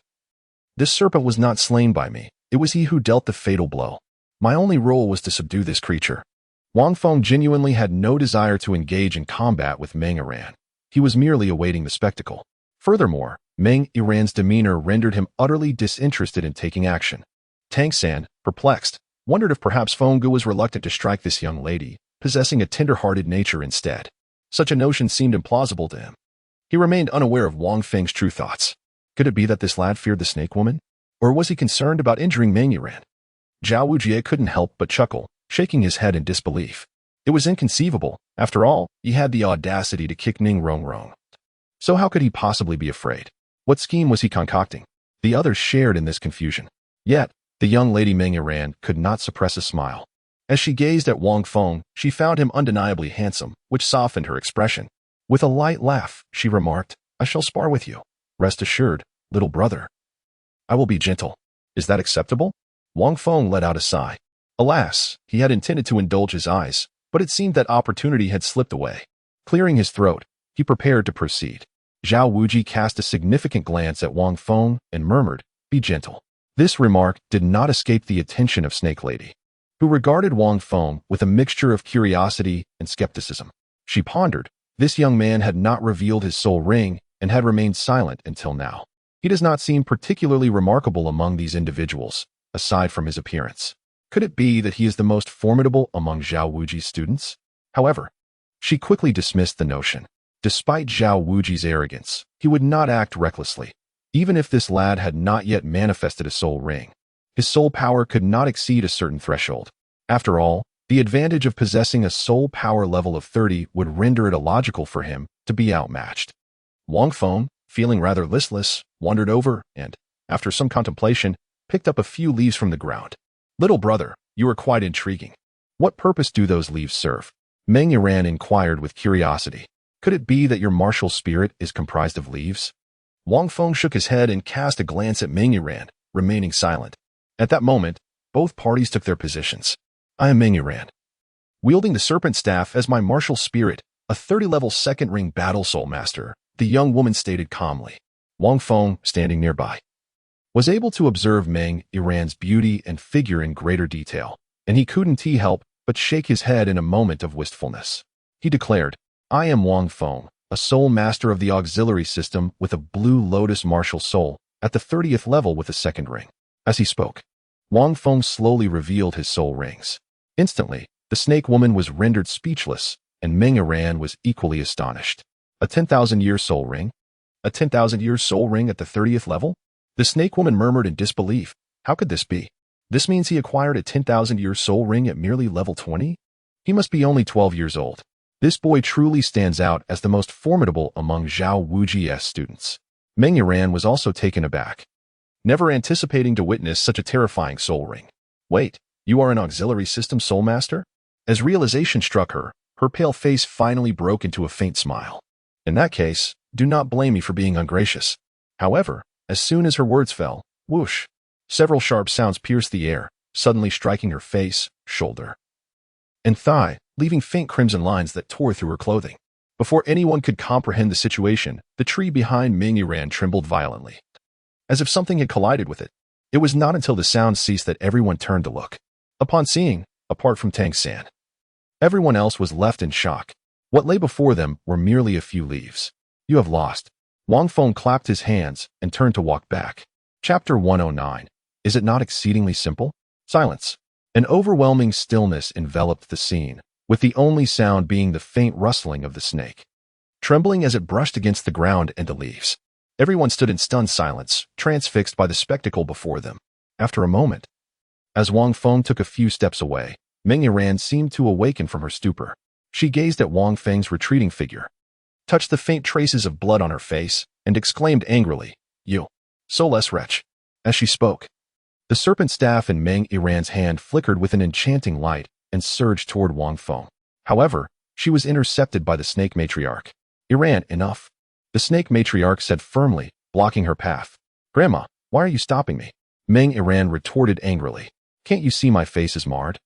"This serpent was not slain by me. It was he who dealt the fatal blow. My only role was to subdue this creature." Wang Feng genuinely had no desire to engage in combat with Ming Yiran. He was merely awaiting the spectacle. Furthermore, Ming Yiran's demeanor rendered him utterly disinterested in taking action. Tangan, perplexed, wondered if perhaps Fenggu was reluctant to strike this young lady, possessing a tender-hearted nature instead. Such a notion seemed implausible to him. He remained unaware of Wang Feng's true thoughts. Could it be that this lad feared the snake woman? Or was he concerned about injuring Ming Yiran? Zhao Wujie couldn't help but chuckle, shaking his head in disbelief. It was inconceivable. After all, he had the audacity to kick Ning Rongrong. So how could he possibly be afraid? What scheme was he concocting? The others shared in this confusion. Yet, the young lady Ming Yiran could not suppress a smile. As she gazed at Wang Feng, she found him undeniably handsome, which softened her expression. With a light laugh, she remarked, "I shall spar with you. Rest assured, little brother. I will be gentle." Is that acceptable? Wang Feng let out a sigh. Alas, he had intended to indulge his eyes, but it seemed that opportunity had slipped away. Clearing his throat, he prepared to proceed. Zhao Wuji cast a significant glance at Wang Feng and murmured, "Be gentle." This remark did not escape the attention of Snake Lady, who regarded Wang Feng with a mixture of curiosity and skepticism. She pondered. This young man had not revealed his soul ring and had remained silent until now. He does not seem particularly remarkable among these individuals, aside from his appearance. Could it be that he is the most formidable among Zhao Wuji's students? However, she quickly dismissed the notion. Despite Zhao Wuji's arrogance, he would not act recklessly, even if this lad had not yet manifested a soul ring. His soul power could not exceed a certain threshold. After all, the advantage of possessing a soul power level of 30 would render it illogical for him to be outmatched. Wang Feng, feeling rather listless, wandered over and, after some contemplation, picked up a few leaves from the ground. "Little brother, you are quite intriguing. What purpose do those leaves serve?" Meng Yiran inquired with curiosity. "Could it be that your martial spirit is comprised of leaves?" Wang Feng shook his head and cast a glance at Meng Yiran, remaining silent. At that moment, both parties took their positions. "I am Meng Yiran, wielding the serpent staff as my martial spirit, a 30-level second ring battle soul master," the young woman stated calmly. Wang Feng, standing nearby, was able to observe Meng Yiran's beauty and figure in greater detail, and he couldn't help but shake his head in a moment of wistfulness. He declared, "I am Wang Feng, a soul master of the auxiliary system with a Blue Lotus martial soul, at the 30th level with a second ring." As he spoke, Wang Feng slowly revealed his soul rings. Instantly, the snake woman was rendered speechless, and Meng Yiran was equally astonished. A 10,000-year soul ring? A 10,000-year soul ring at the 30th level? The snake woman murmured in disbelief. How could this be? This means he acquired a 10,000-year soul ring at merely level 20? He must be only 12 years old. This boy truly stands out as the most formidable among Zhao Wuji's students. Meng Yiran was also taken aback, never anticipating to witness such a terrifying soul ring. "Wait, you are an auxiliary system soul master?" As realization struck her, her pale face finally broke into a faint smile. "In that case, do not blame me for being ungracious." However, as soon as her words fell, whoosh, several sharp sounds pierced the air, suddenly striking her face, shoulder, and thigh, leaving faint crimson lines that tore through her clothing. Before anyone could comprehend the situation, the tree behind Meng Yiran trembled violently, as if something had collided with it. It was not until the sound ceased that everyone turned to look. Upon seeing, apart from Tangan, everyone else was left in shock. What lay before them were merely a few leaves. "You have lost." Wang Feng clapped his hands and turned to walk back. Chapter 109. Is it not exceedingly simple? Silence. An overwhelming stillness enveloped the scene, with the only sound being the faint rustling of the snake, trembling as it brushed against the ground and the leaves. Everyone stood in stunned silence, transfixed by the spectacle before them. After a moment, as Wang Feng took a few steps away, Meng Yiran seemed to awaken from her stupor. She gazed at Wang Feng's retreating figure, touched the faint traces of blood on her face, and exclaimed angrily, "You soulless wretch." As she spoke, the serpent staff in Meng Yiran's hand flickered with an enchanting light and surged toward Wang Feng. However, she was intercepted by the snake matriarch. "Yiran, enough," the snake matriarch said firmly, blocking her path. "Grandma, why are you stopping me?" Meng Yiran retorted angrily. "Can't you see my face is marred?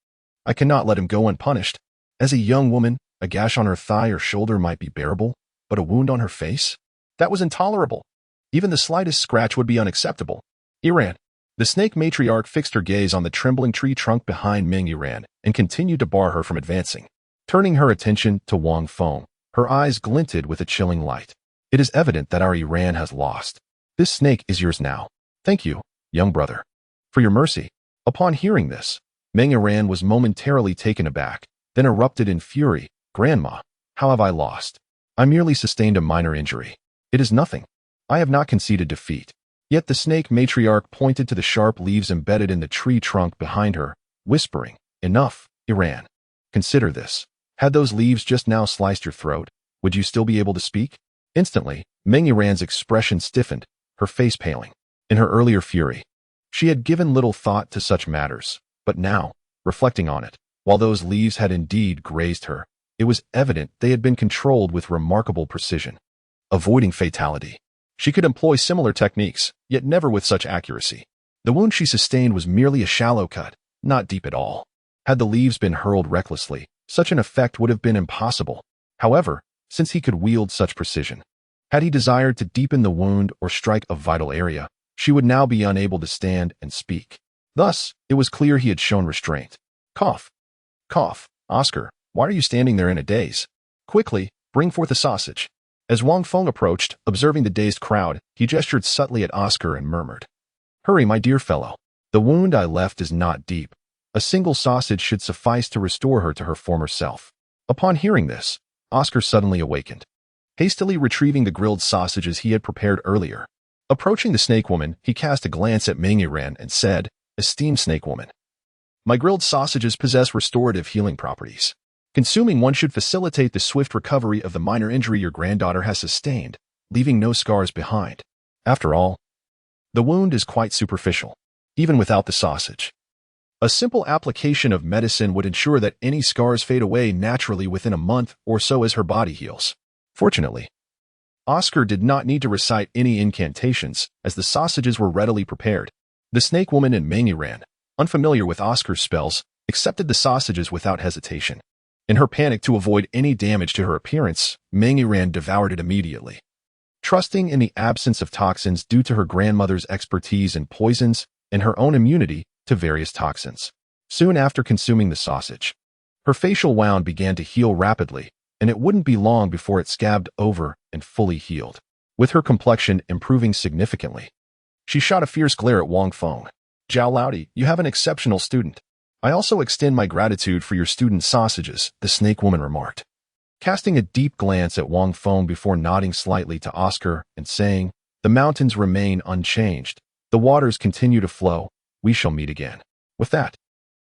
I cannot let him go unpunished. As a young woman, a gash on her thigh or shoulder might be bearable, but a wound on her face? That was intolerable. Even the slightest scratch would be unacceptable." "Yiran." The snake matriarch fixed her gaze on the trembling tree trunk behind Meng Yiran and continued to bar her from advancing. Turning her attention to Wang Feng, her eyes glinted with a chilling light. "It is evident that our Yiran has lost. This snake is yours now. Thank you, young brother, for your mercy." Upon hearing this, Meng Yiran was momentarily taken aback, then erupted in fury. "Grandma, how have I lost? I merely sustained a minor injury. It is nothing. I have not conceded defeat." Yet the snake matriarch pointed to the sharp leaves embedded in the tree trunk behind her, whispering, "Enough, Yiran. Consider this. Had those leaves just now sliced your throat, would you still be able to speak?" Instantly, Meng Yiran's expression stiffened, her face paling. In her earlier fury, she had given little thought to such matters, but now, reflecting on it, while those leaves had indeed grazed her, it was evident they had been controlled with remarkable precision. Avoiding fatality, she could employ similar techniques, yet never with such accuracy. The wound she sustained was merely a shallow cut, not deep at all. Had the leaves been hurled recklessly, such an effect would have been impossible. However, since he could wield such precision, had he desired to deepen the wound or strike a vital area, she would now be unable to stand and speak. Thus, it was clear he had shown restraint. Cough. Cough. Oscar, why are you standing there in a daze? Quickly, bring forth a sausage. As Wang Feng approached, observing the dazed crowd, he gestured subtly at Oscar and murmured, Hurry, my dear fellow. The wound I left is not deep. A single sausage should suffice to restore her to her former self. Upon hearing this, Oscar suddenly awakened, hastily retrieving the grilled sausages he had prepared earlier. Approaching the snake woman, he cast a glance at Meteor and said, Esteemed snake woman, my grilled sausages possess restorative healing properties. Consuming one should facilitate the swift recovery of the minor injury your granddaughter has sustained, leaving no scars behind. After all, the wound is quite superficial, even without the sausage. A simple application of medicine would ensure that any scars fade away naturally within a month or so as her body heals. Fortunately, Oscar did not need to recite any incantations, as the sausages were readily prepared. The snake woman and Meteor, unfamiliar with Oscar's spells, accepted the sausages without hesitation. In her panic to avoid any damage to her appearance, Meteor devoured it immediately. Trusting in the absence of toxins due to her grandmother's expertise in poisons and her own immunity to various toxins. Soon after consuming the sausage, her facial wound began to heal rapidly, and it wouldn't be long before it scabbed over and fully healed, with her complexion improving significantly. She shot a fierce glare at Wang Feng. Zhao Laudi, you have an exceptional student. I also extend my gratitude for your student's sausages, the snake woman remarked, casting a deep glance at Wang Feng before nodding slightly to Oscar and saying, The mountains remain unchanged. The waters continue to flow. We shall meet again. With that,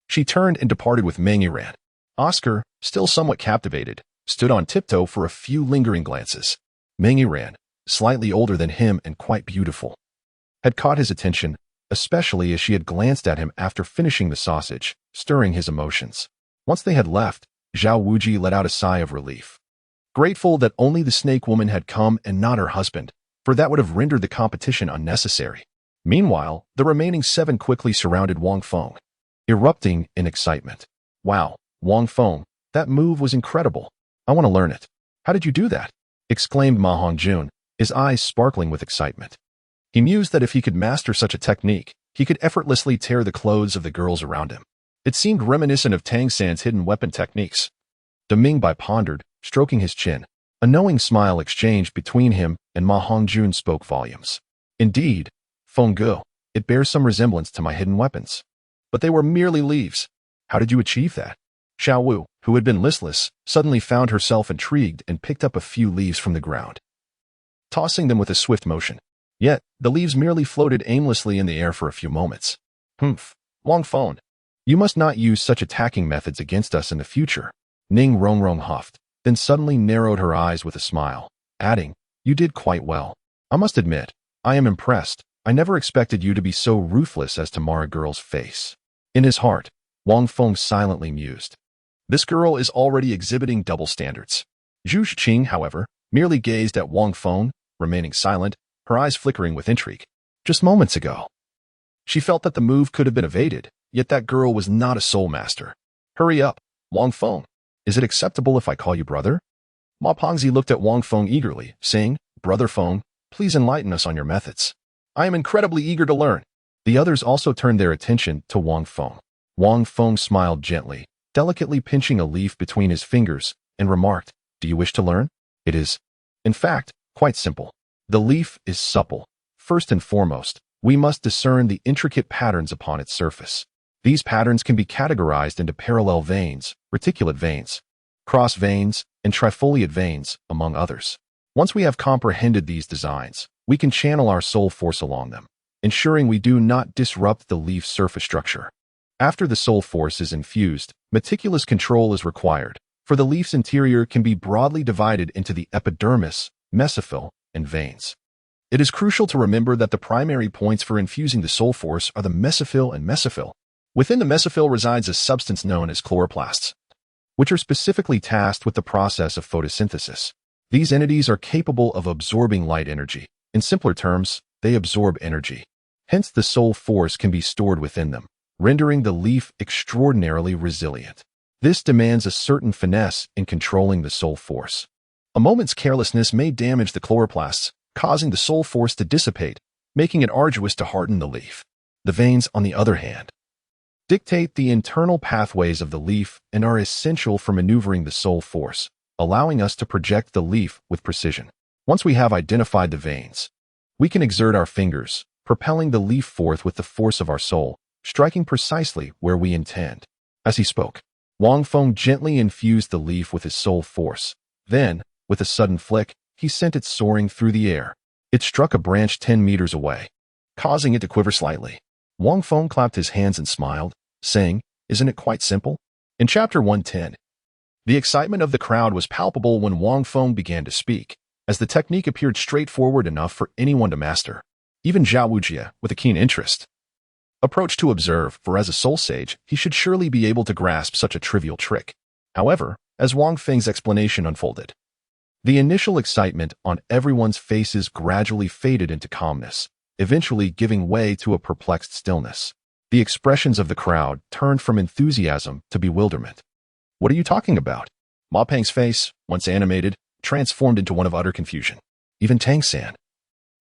she turned and departed with Meteor. Oscar, still somewhat captivated, stood on tiptoe for a few lingering glances. Meteor, slightly older than him and quite beautiful, had caught his attention, especially as she had glanced at him after finishing the sausage, stirring his emotions. Once they had left, Zhao Wuji let out a sigh of relief, grateful that only the snake woman had come and not her husband, for that would have rendered the competition unnecessary. Meanwhile, the remaining 7 quickly surrounded Wang Feng, erupting in excitement. Wow, Wang Feng, that move was incredible. I want to learn it. How did you do that? Exclaimed Ma Hongjun, his eyes sparkling with excitement. He mused that if he could master such a technique, he could effortlessly tear the clothes of the girls around him. It seemed reminiscent of Tang San's hidden weapon techniques. Mingbai pondered, stroking his chin. A knowing smile exchanged between him and Ma Hongjun spoke volumes. Indeed, Feng Ge, it bears some resemblance to my hidden weapons. But they were merely leaves. How did you achieve that? Xiao Wu, who had been listless, suddenly found herself intrigued and picked up a few leaves from the ground, tossing them with a swift motion. Yet, the leaves merely floated aimlessly in the air for a few moments. Humph, Wang Feng, you must not use such attacking methods against us in the future. Ning Rongrong huffed, then suddenly narrowed her eyes with a smile, adding, You did quite well. I must admit, I am impressed. I never expected you to be so ruthless as to mar a girl's face. In his heart, Wang Feng silently mused. This girl is already exhibiting double standards. Zhu Qing, however, merely gazed at Wang Feng, remaining silent, her eyes flickering with intrigue. Just moments ago, she felt that the move could have been evaded, yet that girl was not a soul master. Hurry up, Wang Feng. Is it acceptable if I call you brother? Ma Pengzi looked at Wang Feng eagerly, saying, Brother Feng, please enlighten us on your methods. I am incredibly eager to learn. The others also turned their attention to Wang Feng. Wang Feng smiled gently, delicately pinching a leaf between his fingers, and remarked, Do you wish to learn? It is, in fact, quite simple. The leaf is supple. First and foremost, we must discern the intricate patterns upon its surface. These patterns can be categorized into parallel veins, reticulate veins, cross veins, and trifoliate veins, among others. Once we have comprehended these designs, we can channel our soul force along them, ensuring we do not disrupt the leaf's surface structure. After the soul force is infused, meticulous control is required, for the leaf's interior can be broadly divided into the epidermis, mesophyll, and veins. It is crucial to remember that the primary points for infusing the soul force are the mesophyll and mesophyll. Within the mesophyll resides a substance known as chloroplasts, which are specifically tasked with the process of photosynthesis. These entities are capable of absorbing light energy. In simpler terms, they absorb energy. Hence, the soul force can be stored within them, rendering the leaf extraordinarily resilient. This demands a certain finesse in controlling the soul force. A moment's carelessness may damage the chloroplasts, causing the soul force to dissipate, making it arduous to harden the leaf. The veins, on the other hand, dictate the internal pathways of the leaf and are essential for maneuvering the soul force, allowing us to project the leaf with precision. Once we have identified the veins, we can exert our fingers, propelling the leaf forth with the force of our soul, striking precisely where we intend. As he spoke, Wang Feng gently infused the leaf with his soul force. Then, with a sudden flick, he sent it soaring through the air. It struck a branch 10 meters away, causing it to quiver slightly. Wang Feng clapped his hands and smiled, saying, "Isn't it quite simple?" In Chapter 110, the excitement of the crowd was palpable when Wang Feng began to speak, as the technique appeared straightforward enough for anyone to master. Even Zhao Wujie, with a keen interest, approached to observe, for as a soul sage, he should surely be able to grasp such a trivial trick. However, as Wang Feng's explanation unfolded, the initial excitement on everyone's faces gradually faded into calmness, eventually giving way to a perplexed stillness. The expressions of the crowd turned from enthusiasm to bewilderment. "What are you talking about?" Ma Peng's face, once animated, transformed into one of utter confusion. Even Tang San,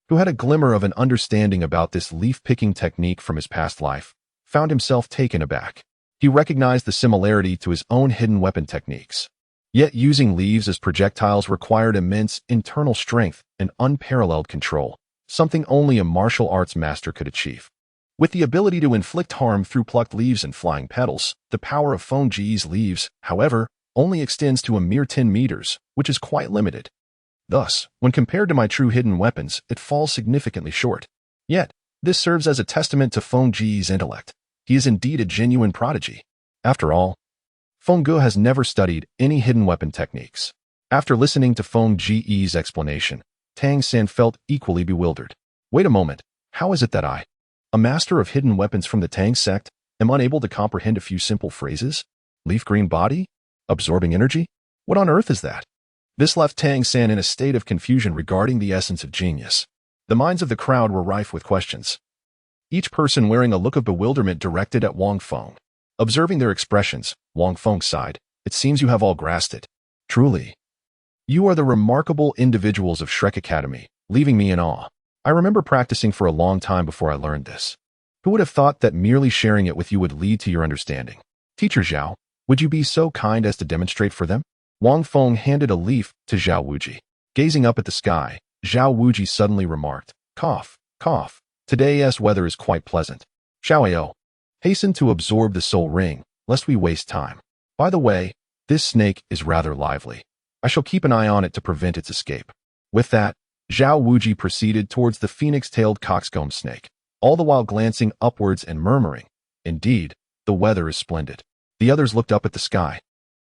who had a glimmer of an understanding about this leaf-picking technique from his past life, found himself taken aback. He recognized the similarity to his own hidden weapon techniques. Yet using leaves as projectiles required immense internal strength and unparalleled control, something only a martial arts master could achieve. With the ability to inflict harm through plucked leaves and flying petals, the power of Feng Ji's leaves, however, only extends to a mere 10 meters, which is quite limited. Thus, when compared to my true hidden weapons, it falls significantly short. Yet, this serves as a testament to Feng Ji's intellect. He is indeed a genuine prodigy. After all, Feng Ge has never studied any hidden weapon techniques. After listening to Feng Ji's explanation, Tang San felt equally bewildered. Wait a moment, how is it that I, a master of hidden weapons from the Tang sect, am unable to comprehend a few simple phrases? Leaf green body? Absorbing energy? What on earth is that? This left Tang San in a state of confusion regarding the essence of genius. The minds of the crowd were rife with questions, each person wearing a look of bewilderment directed at Wang Feng. Observing their expressions, Wang Feng sighed. "It seems you have all grasped it. Truly, you are the remarkable individuals of Shrek Academy, leaving me in awe. I remember practicing for a long time before I learned this. Who would have thought that merely sharing it with you would lead to your understanding? Teacher Zhao, would you be so kind as to demonstrate for them?" Wang Feng handed a leaf to Zhao Wuji. Gazing up at the sky, Zhao Wuji suddenly remarked, "Cough, cough. Today's weather is quite pleasant. Xiaoyao, hasten to absorb the soul ring, lest we waste time. By the way, this snake is rather lively. I shall keep an eye on it to prevent its escape." With that, Zhao Wuji proceeded towards the phoenix-tailed coxcomb snake, all the while glancing upwards and murmuring, "Indeed, the weather is splendid." The others looked up at the sky.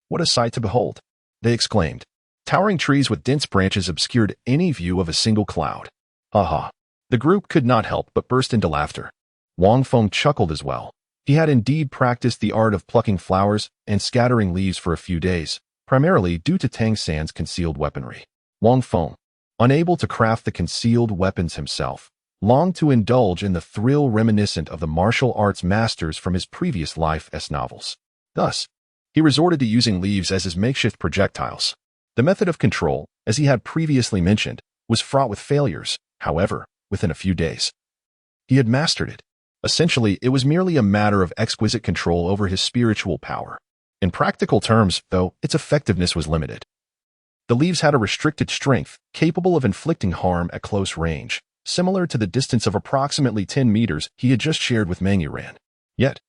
"What a sight to behold!" they exclaimed. Towering trees with dense branches obscured any view of a single cloud. Ha ha. The group could not help but burst into laughter. Wang Feng chuckled as well. He had indeed practiced the art of plucking flowers and scattering leaves for a few days, primarily due to Tang San's concealed weaponry. Wang Feng, unable to craft the concealed weapons himself, longed to indulge in the thrill reminiscent of the martial arts masters from his previous life's novels. Thus, he resorted to using leaves as his makeshift projectiles. The method of control, as he had previously mentioned, was fraught with failures. However, within a few days, he had mastered it. Essentially, it was merely a matter of exquisite control over his spiritual power. In practical terms, though, its effectiveness was limited. The leaves had a restricted strength, capable of inflicting harm at close range, similar to the distance of approximately 10 meters he had just shared with Mangyuran. Yet,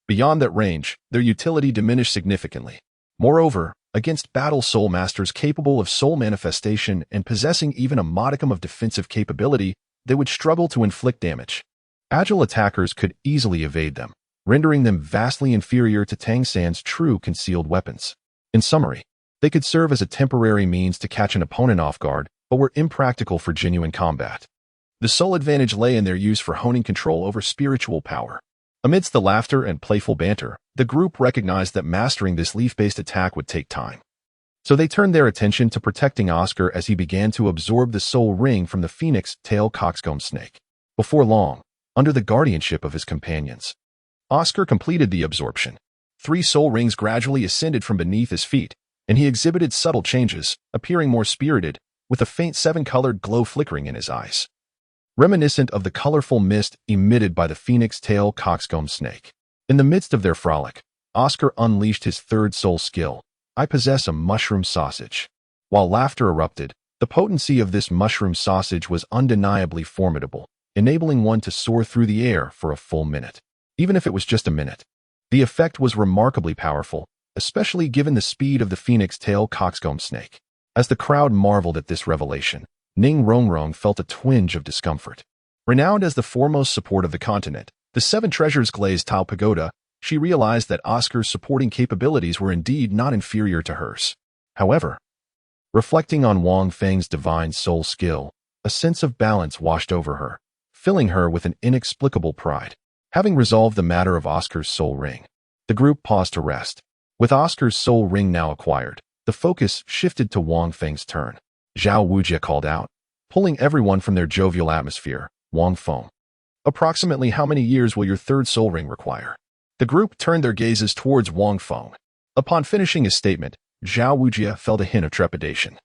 beyond that range, their utility diminished significantly. Moreover, against battle soul masters capable of soul manifestation and possessing even a modicum of defensive capability, they would struggle to inflict damage. Agile attackers could easily evade them, rendering them vastly inferior to Tang San's true concealed weapons. In summary, they could serve as a temporary means to catch an opponent off guard, but were impractical for genuine combat. The sole advantage lay in their use for honing control over spiritual power. Amidst the laughter and playful banter, the group recognized that mastering this leaf-based attack would take time. So they turned their attention to protecting Oscar as he began to absorb the soul ring from the phoenix tail coxcomb snake. Before long, under the guardianship of his companions. Oscar completed the absorption. 3 soul rings gradually ascended from beneath his feet, and he exhibited subtle changes, appearing more spirited, with a faint 7-colored glow flickering in his eyes, reminiscent of the colorful mist emitted by the phoenix-tail coxcomb snake. In the midst of their frolic, Oscar unleashed his 3rd soul skill, I possess a mushroom sausage. While laughter erupted, the potency of this mushroom sausage was undeniably formidable, enabling one to soar through the air for a full minute. Even if it was just a minute. The effect was remarkably powerful, especially given the speed of the phoenix-tail coxcomb snake. As the crowd marveled at this revelation, Ning Rongrong felt a twinge of discomfort. Renowned as the foremost support of the continent, the 7 treasures glazed Tao Pagoda, she realized that Oscar's supporting capabilities were indeed not inferior to hers. However, reflecting on Wang Feng's divine soul skill, a sense of balance washed over her, filling her with an inexplicable pride. Having resolved the matter of Oscar's soul ring, the group paused to rest. With Oscar's soul ring now acquired, the focus shifted to Wang Feng's turn. Zhao Wujie called out, pulling everyone from their jovial atmosphere. Wang Feng, approximately how many years will your 3rd soul ring require? The group turned their gazes towards Wang Feng. Upon finishing his statement, Zhao Wujie felt a hint of trepidation.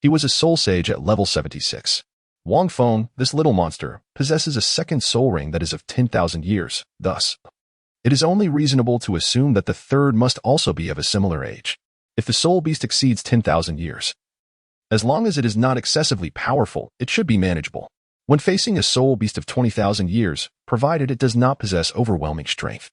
He was a soul sage at level 76. Wang Feng, this little monster, possesses a 2nd soul ring that is of 10,000 years, thus, it is only reasonable to assume that the 3rd must also be of a similar age. If the soul beast exceeds 10,000 years, as long as it is not excessively powerful, it should be manageable. When facing a soul beast of 20,000 years, provided it does not possess overwhelming strength,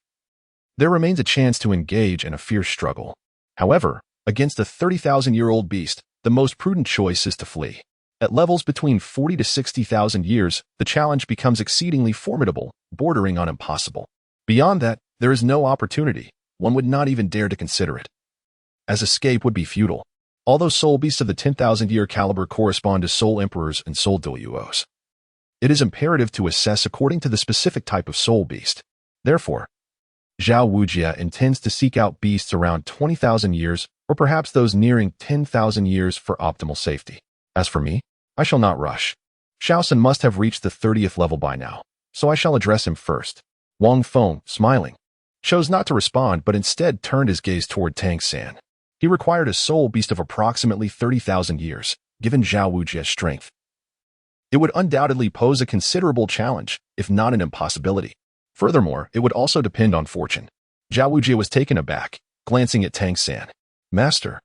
there remains a chance to engage in a fierce struggle. However, against a 30,000-year-old beast, the most prudent choice is to flee. At levels between 40 to 60,000 years, the challenge becomes exceedingly formidable, bordering on impossible. Beyond that, there is no opportunity. One would not even dare to consider it, as escape would be futile. Although soul beasts of the 10,000-year caliber correspond to soul emperors and soul Duos, it is imperative to assess according to the specific type of soul beast. Therefore, Zhao Wujie intends to seek out beasts around 20,000 years, or perhaps those nearing 10,000 years for optimal safety. As for me, I shall not rush. Shaosan must have reached the 30th level by now, so I shall address him first. Wang Feng, smiling, chose not to respond but instead turned his gaze toward Tangan. He required a soul beast of approximately 30,000 years, given Zhao Wujie's strength. It would undoubtedly pose a considerable challenge, if not an impossibility. Furthermore, it would also depend on fortune. Zhao Wujie was taken aback, glancing at Tangan. Master,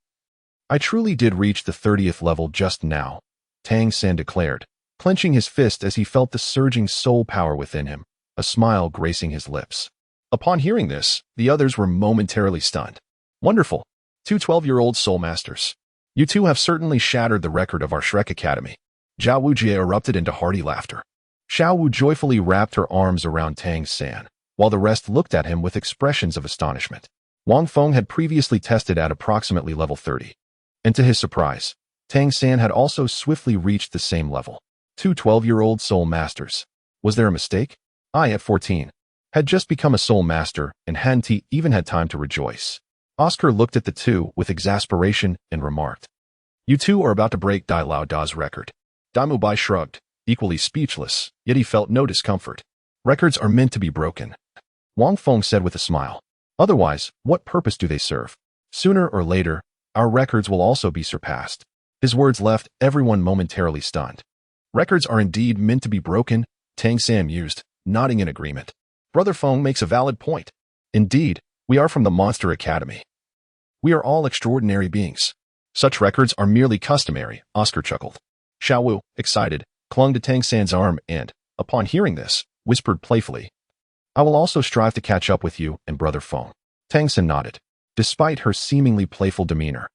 I truly did reach the 30th level just now, Tangan declared, clenching his fist as he felt the surging soul power within him, a smile gracing his lips. Upon hearing this, the others were momentarily stunned. Wonderful. 2 12-year-old soul masters. You two have certainly shattered the record of our Shrek Academy. Zhao Wujie erupted into hearty laughter. Xiao Wu joyfully wrapped her arms around Tangan, while the rest looked at him with expressions of astonishment. Wang Feng had previously tested at approximately level 30. And to his surprise, Tangan had also swiftly reached the same level. 2 12-year-old soul masters. Was there a mistake? I, at 14, had just become a soul master and hadn't even had time to rejoice. Oscar looked at the two with exasperation and remarked, You two are about to break Dai Lao Da's record. Damu Bai shrugged, equally speechless, yet he felt no discomfort. Records are meant to be broken, Wang Feng said with a smile. Otherwise, what purpose do they serve? Sooner or later, our records will also be surpassed. His words left everyone momentarily stunned. Records are indeed meant to be broken, Tangan mused, nodding in agreement. Brother Feng makes a valid point. Indeed, we are from the Monster Academy. We are all extraordinary beings. Such records are merely customary, Oscar chuckled. Xiao Wu, excited, clung to Tangan's arm and, upon hearing this, whispered playfully, I will also strive to catch up with you and Brother Feng. Tangan nodded. Despite her seemingly playful demeanor,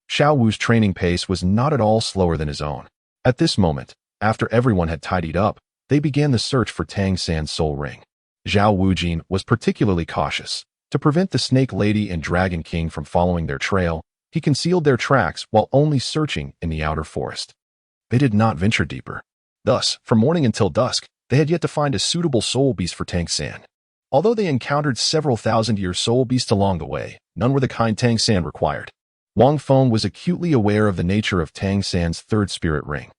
Xiao Wu's training pace was not at all slower than his own. At this moment, after everyone had tidied up, they began the search for Tangan's soul ring. Zhao Wujin was particularly cautious. To prevent the Snake Lady and Dragon King from following their trail, he concealed their tracks while only searching in the outer forest. They did not venture deeper. Thus, from morning until dusk, they had yet to find a suitable soul beast for Tangan. Although they encountered several thousand-year soul beasts along the way, none were the kind Tangan required. Wang Feng was acutely aware of the nature of Tangan's 3rd spirit ring.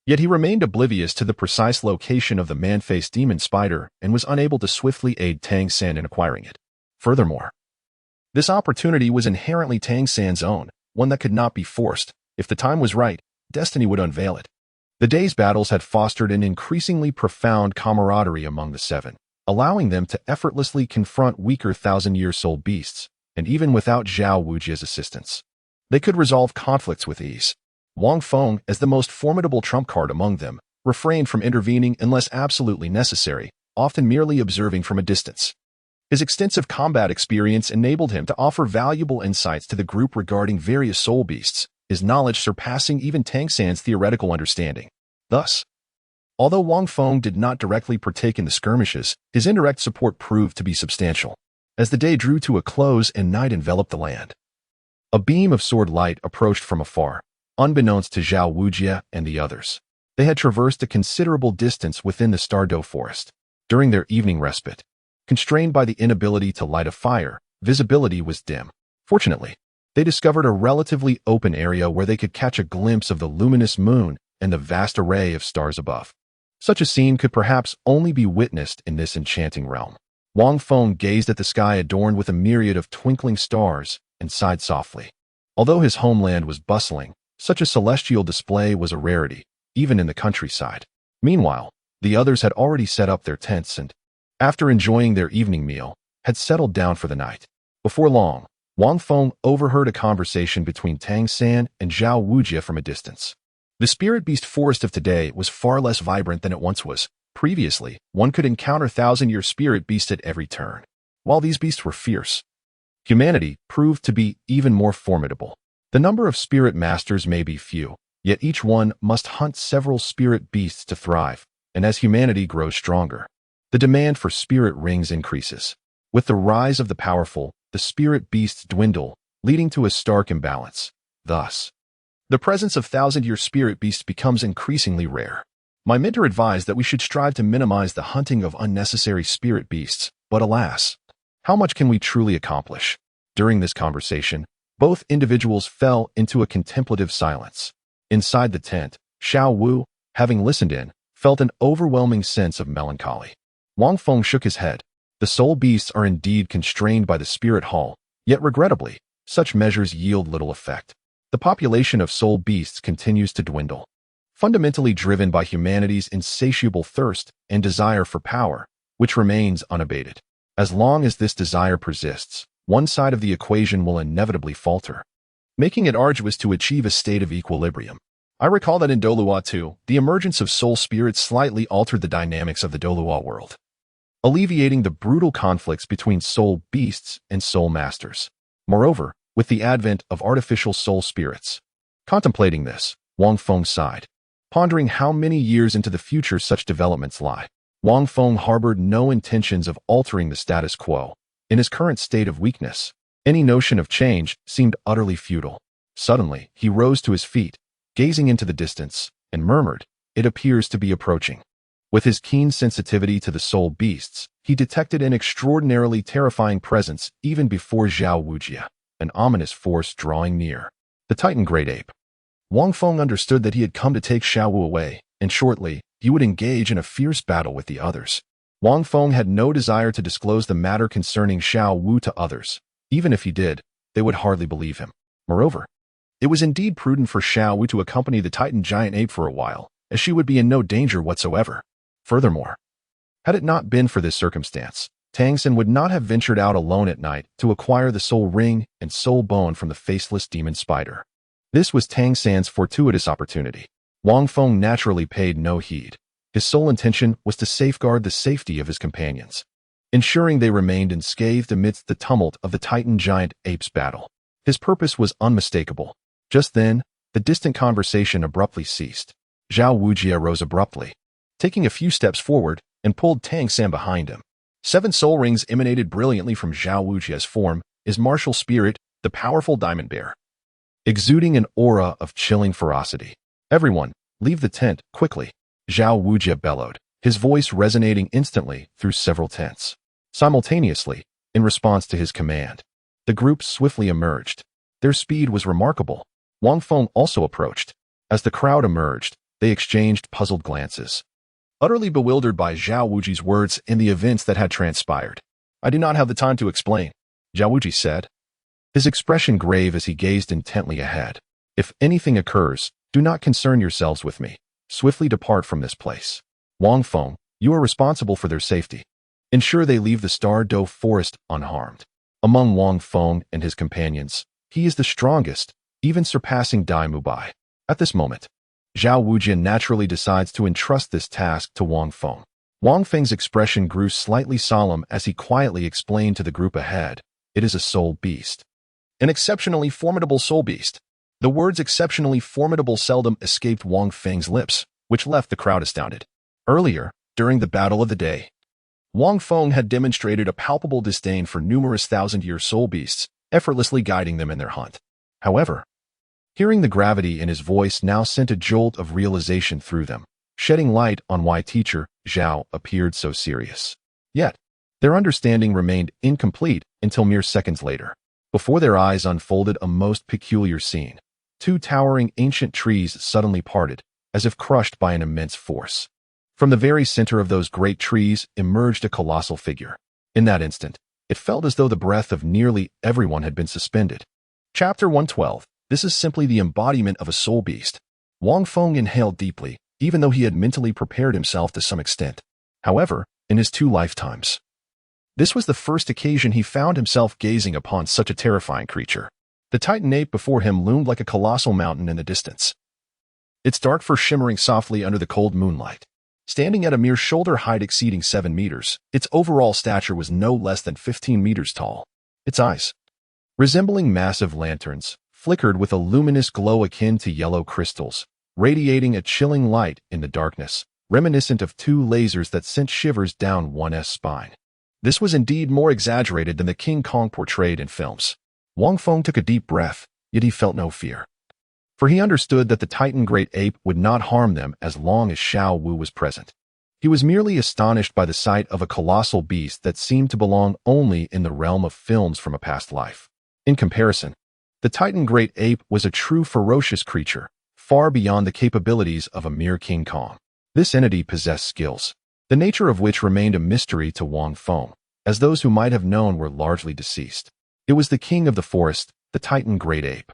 Yet he remained oblivious to the precise location of the man-faced demon spider and was unable to swiftly aid Tang San in acquiring it. Furthermore, this opportunity was inherently Tang San's own, one that could not be forced. If the time was right, destiny would unveil it. The day's battles had fostered an increasingly profound camaraderie among the seven, allowing them to effortlessly confront weaker thousand-year soul beasts, and even without Zhao Wujia's assistance, they could resolve conflicts with ease. Wang Feng, as the most formidable trump card among them, refrained from intervening unless absolutely necessary, often merely observing from a distance. His extensive combat experience enabled him to offer valuable insights to the group regarding various soul beasts, his knowledge surpassing even Tang San's theoretical understanding. Thus, although Wang Feng did not directly partake in the skirmishes, his indirect support proved to be substantial. As the day drew to a close and night enveloped the land, a beam of sword light approached from afar, unbeknownst to Zhao Wujia and the others. They had traversed a considerable distance within the Stardo Forest. During their evening respite, constrained by the inability to light a fire, visibility was dim. Fortunately, they discovered a relatively open area where they could catch a glimpse of the luminous moon and the vast array of stars above. Such a scene could perhaps only be witnessed in this enchanting realm. Wang Feng gazed at the sky adorned with a myriad of twinkling stars and sighed softly. Although his homeland was bustling, such a celestial display was a rarity, even in the countryside. Meanwhile, the others had already set up their tents and, after enjoying their evening meal, had settled down for the night. Before long, Wang Feng overheard a conversation between Tang San and Zhao Wujia from a distance. The spirit beast forest of today was far less vibrant than it once was. Previously, one could encounter thousand-year spirit beasts at every turn. While these beasts were fierce, humanity proved to be even more formidable. The number of spirit masters may be few, yet each one must hunt several spirit beasts to thrive, and as humanity grows stronger, the demand for spirit rings increases. With the rise of the powerful, the spirit beasts dwindle, leading to a stark imbalance. Thus, the presence of thousand-year spirit beasts becomes increasingly rare. My mentor advised that we should strive to minimize the hunting of unnecessary spirit beasts, but alas, how much can we truly accomplish? During this conversation, both individuals fell into a contemplative silence. Inside the tent, Xiao Wu, having listened in, felt an overwhelming sense of melancholy. Wang Feng shook his head. The soul beasts are indeed constrained by the spirit hall, yet regrettably, such measures yield little effect. The population of soul beasts continues to dwindle, fundamentally driven by humanity's insatiable thirst and desire for power, which remains unabated. As long as this desire persists, one side of the equation will inevitably falter, making it arduous to achieve a state of equilibrium. I recall that in Douluo too, the emergence of soul spirits slightly altered the dynamics of the Douluo world, alleviating the brutal conflicts between soul beasts and soul masters. Moreover, with the advent of artificial soul spirits, contemplating this, Wang Feng sighed, pondering how many years into the future such developments lie. Wang Feng harbored no intentions of altering the status quo. In his current state of weakness, any notion of change seemed utterly futile. Suddenly, he rose to his feet, gazing into the distance, and murmured, "It appears to be approaching." With his keen sensitivity to the soul beasts, he detected an extraordinarily terrifying presence even before Zhao Wujia, an ominous force drawing near. The Titan Great Ape. Wang Feng understood that he had come to take Xiao Wu away, and shortly, he would engage in a fierce battle with the others. Wang Feng had no desire to disclose the matter concerning Xiao Wu to others. Even if he did, they would hardly believe him. Moreover, it was indeed prudent for Xiao Wu to accompany the Titan giant ape for a while, as she would be in no danger whatsoever. Furthermore, had it not been for this circumstance, Tangsan would not have ventured out alone at night to acquire the soul ring and soul bone from the faceless demon spider. This was Tangsan's fortuitous opportunity. Wang Feng naturally paid no heed. His sole intention was to safeguard the safety of his companions, ensuring they remained unscathed amidst the tumult of the Titan giant ape's battle. His purpose was unmistakable. Just then, the distant conversation abruptly ceased. Zhao Wujia rose abruptly, taking a few steps forward, and pulled Tang San behind him. 7 soul rings emanated brilliantly from Zhao Wujia's form, his martial spirit, the powerful diamond bear, exuding an aura of chilling ferocity. "Everyone, leave the tent, quickly," Zhao Wujia bellowed, his voice resonating instantly through several tents. Simultaneously, in response to his command, the group swiftly emerged. Their speed was remarkable. Wang Feng also approached. As the crowd emerged, They exchanged puzzled glances, utterly bewildered by Zhao Wuji's words and the events that had transpired. "I do not have the time to explain," Zhao Wuji said, his expression grave as he gazed intently ahead. "If anything occurs, do not concern yourselves with me. Swiftly depart from this place. Wang Feng, you are responsible for their safety. Ensure they leave the Stardo Forest unharmed." Among Wang Feng and his companions, he is the strongest, even surpassing Dai Mubai. At this moment, Zhao Wujian naturally decides to entrust this task to Wang Feng. Wang Feng's expression grew slightly solemn as he quietly explained to the group ahead, "It is a soul beast. An exceptionally formidable soul beast." The words exceptionally formidable seldom escaped Wang Feng's lips, which left the crowd astounded. Earlier, during the battle of the day, Wang Feng had demonstrated a palpable disdain for numerous thousand-year soul beasts, effortlessly guiding them in their hunt. However, hearing the gravity in his voice now sent a jolt of realization through them, shedding light on why teacher Zhao appeared so serious. Yet, their understanding remained incomplete until mere seconds later. Before their eyes unfolded a most peculiar scene. Two towering ancient trees suddenly parted, as if crushed by an immense force. From the very center of those great trees emerged a colossal figure. In that instant, it felt as though the breath of nearly everyone had been suspended. Chapter 112. This is simply the embodiment of a soul beast. Wang Feng inhaled deeply, even though he had mentally prepared himself to some extent. However, in his 2 lifetimes, this was the first occasion he found himself gazing upon such a terrifying creature. The Titan ape before him loomed like a colossal mountain in the distance, its dark fur shimmering softly under the cold moonlight. Standing at a mere shoulder height exceeding 7 meters, its overall stature was no less than 15 meters tall. Its eyes, resembling massive lanterns, flickered with a luminous glow akin to yellow crystals, radiating a chilling light in the darkness, reminiscent of 2 lasers that sent shivers down one's spine. This was indeed more exaggerated than the King Kong portrayed in films. Wang Feng took a deep breath, yet he felt no fear. For he understood that the Titan Great Ape would not harm them as long as Xiao Wu was present. He was merely astonished by the sight of a colossal beast that seemed to belong only in the realm of films from a past life. In comparison, the Titan Great Ape was a true ferocious creature, far beyond the capabilities of a mere King Kong. This entity possessed skills, the nature of which remained a mystery to Wang Feng, as those who might have known were largely deceased. It was the king of the forest, the Titan Great Ape.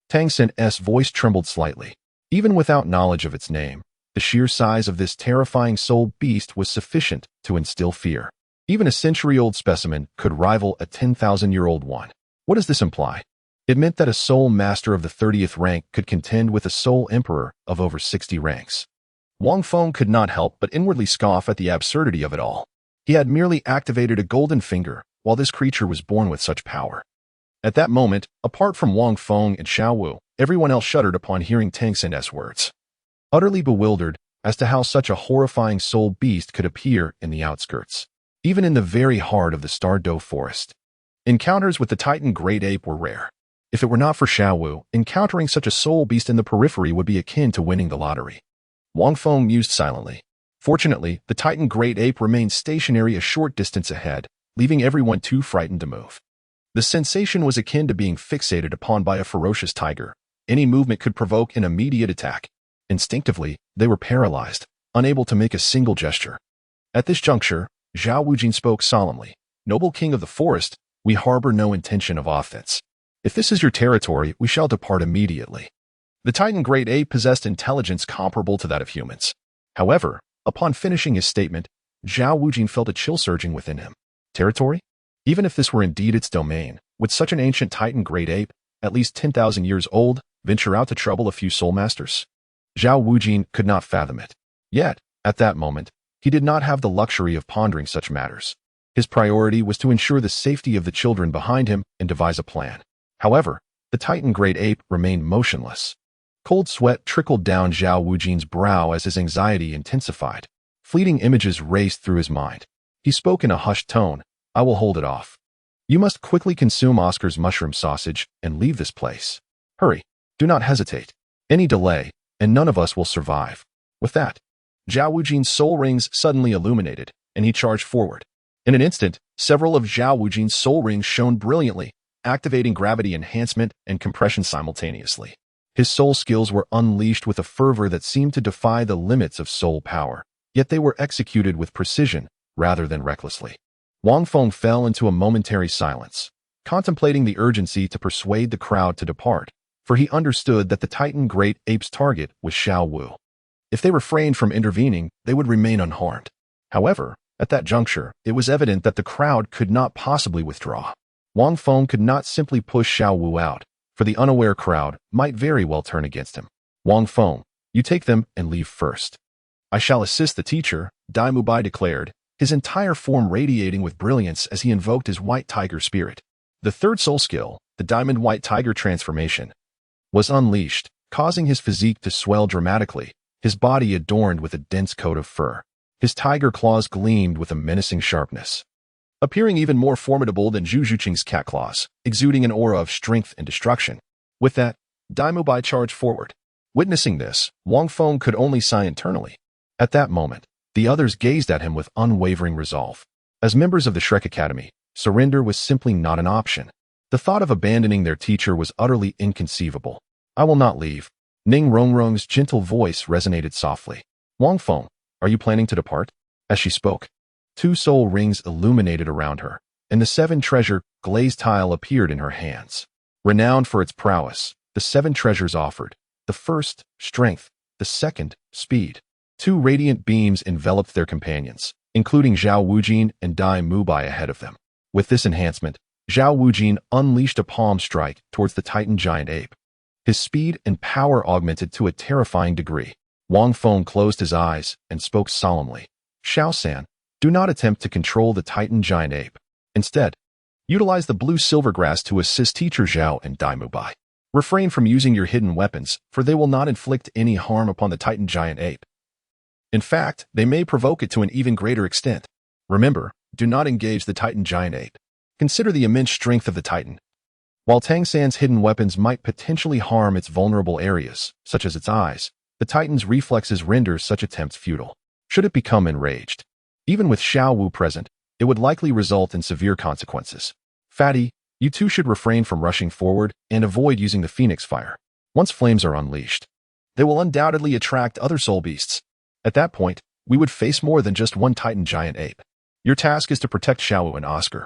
Tangan's voice trembled slightly. Even without knowledge of its name, the sheer size of this terrifying soul beast was sufficient to instill fear. Even a century-old specimen could rival a 10,000-year-old one. What does this imply? It meant that a soul master of the 30th rank could contend with a soul emperor of over 60 ranks. Wang Feng could not help but inwardly scoff at the absurdity of it all. He had merely activated a golden finger, while this creature was born with such power. At that moment, apart from Wang Feng and Xiao Wu, everyone else shuddered upon hearing Tangan's words, utterly bewildered as to how such a horrifying soul beast could appear in the outskirts, even in the very heart of the Stardo Forest. Encounters with the Titan Great Ape were rare. If it were not for Xiao Wu, encountering such a soul beast in the periphery would be akin to winning the lottery. Wang Feng mused silently. Fortunately, the Titan Great Ape remained stationary a short distance ahead, leaving everyone too frightened to move. The sensation was akin to being fixated upon by a ferocious tiger. Any movement could provoke an immediate attack. Instinctively, they were paralyzed, unable to make a single gesture. At this juncture, Zhao Wujin spoke solemnly. "Noble king of the forest, we harbor no intention of offense. If this is your territory, we shall depart immediately." The Titan Great Ape possessed intelligence comparable to that of humans. However, upon finishing his statement, Zhao Wujin felt a chill surging within him. Territory? Even if this were indeed its domain, would such an ancient Titan Great Ape, at least 10,000 years old, venture out to trouble a few soul masters? Zhao Wujin could not fathom it. Yet, at that moment, he did not have the luxury of pondering such matters. His priority was to ensure the safety of the children behind him and devise a plan. However, the Titan Great Ape remained motionless. Cold sweat trickled down Zhao Wujin's brow as his anxiety intensified. Fleeting images raced through his mind. He spoke in a hushed tone, "I will hold it off. You must quickly consume Oscar's mushroom sausage and leave this place. Hurry, do not hesitate. Any delay, and none of us will survive." With that, Zhao Wujin's soul rings suddenly illuminated, and he charged forward. In an instant, several of Zhao Wujin's soul rings shone brilliantly, activating gravity enhancement and compression simultaneously. His soul skills were unleashed with a fervor that seemed to defy the limits of soul power, yet they were executed with precision rather than recklessly. Wang Feng fell into a momentary silence, contemplating the urgency to persuade the crowd to depart, for he understood that the Titan Great Ape's target was Xiao Wu. If they refrained from intervening, they would remain unharmed. However, at that juncture, it was evident that the crowd could not possibly withdraw. Wang Feng could not simply push Xiao Wu out, for the unaware crowd might very well turn against him. Wang Feng, you take them and leave first. I shall assist the teacher, Dai Mubai declared, his entire form radiating with brilliance as he invoked his white tiger spirit. The third soul skill, the diamond white tiger transformation, was unleashed, causing his physique to swell dramatically, his body adorned with a dense coat of fur. His tiger claws gleamed with a menacing sharpness, appearing even more formidable than Zhu Zhuqing's cat claws, exuding an aura of strength and destruction. With that, Dai Mubai charged forward. Witnessing this, Wang Feng could only sigh internally. At that moment, the others gazed at him with unwavering resolve. As members of the Shrek Academy, surrender was simply not an option. The thought of abandoning their teacher was utterly inconceivable. I will not leave. Ning Rongrong's gentle voice resonated softly. Wang Feng, are you planning to depart? As she spoke, 2 soul rings illuminated around her, and the 7 treasure glazed tile appeared in her hands. Renowned for its prowess, the 7 treasures offered: the first, strength; the second, speed. 2 radiant beams enveloped their companions, including Zhao Wujin and Dai Mubai ahead of them. With this enhancement, Zhao Wujin unleashed a palm strike towards the Titan giant ape. His speed and power augmented to a terrifying degree. Wang Feng closed his eyes and spoke solemnly. Xiao-san, do not attempt to control the Titan giant ape. Instead, utilize the blue silver grass to assist Teacher Zhao and Dai Mubai. Refrain from using your hidden weapons, for they will not inflict any harm upon the Titan giant ape. In fact, they may provoke it to an even greater extent. Remember, do not engage the Titan giant ape. Consider the immense strength of the Titan. While Tangsan's hidden weapons might potentially harm its vulnerable areas, such as its eyes, the Titan's reflexes render such attempts futile. Should it become enraged, even with Xiao Wu present, it would likely result in severe consequences. Fatty, you two should refrain from rushing forward and avoid using the Phoenix Fire. Once flames are unleashed, they will undoubtedly attract other soul beasts. At that point, we would face more than just one Titan giant ape. Your task is to protect Xiao Wu and Oscar,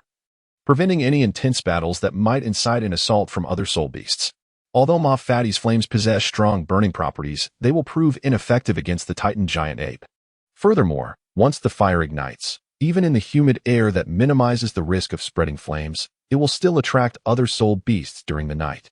preventing any intense battles that might incite an assault from other soul beasts. Although Ma Fatty's flames possess strong burning properties, they will prove ineffective against the Titan giant ape. Furthermore, once the fire ignites, even in the humid air that minimizes the risk of spreading flames, it will still attract other soul beasts during the night.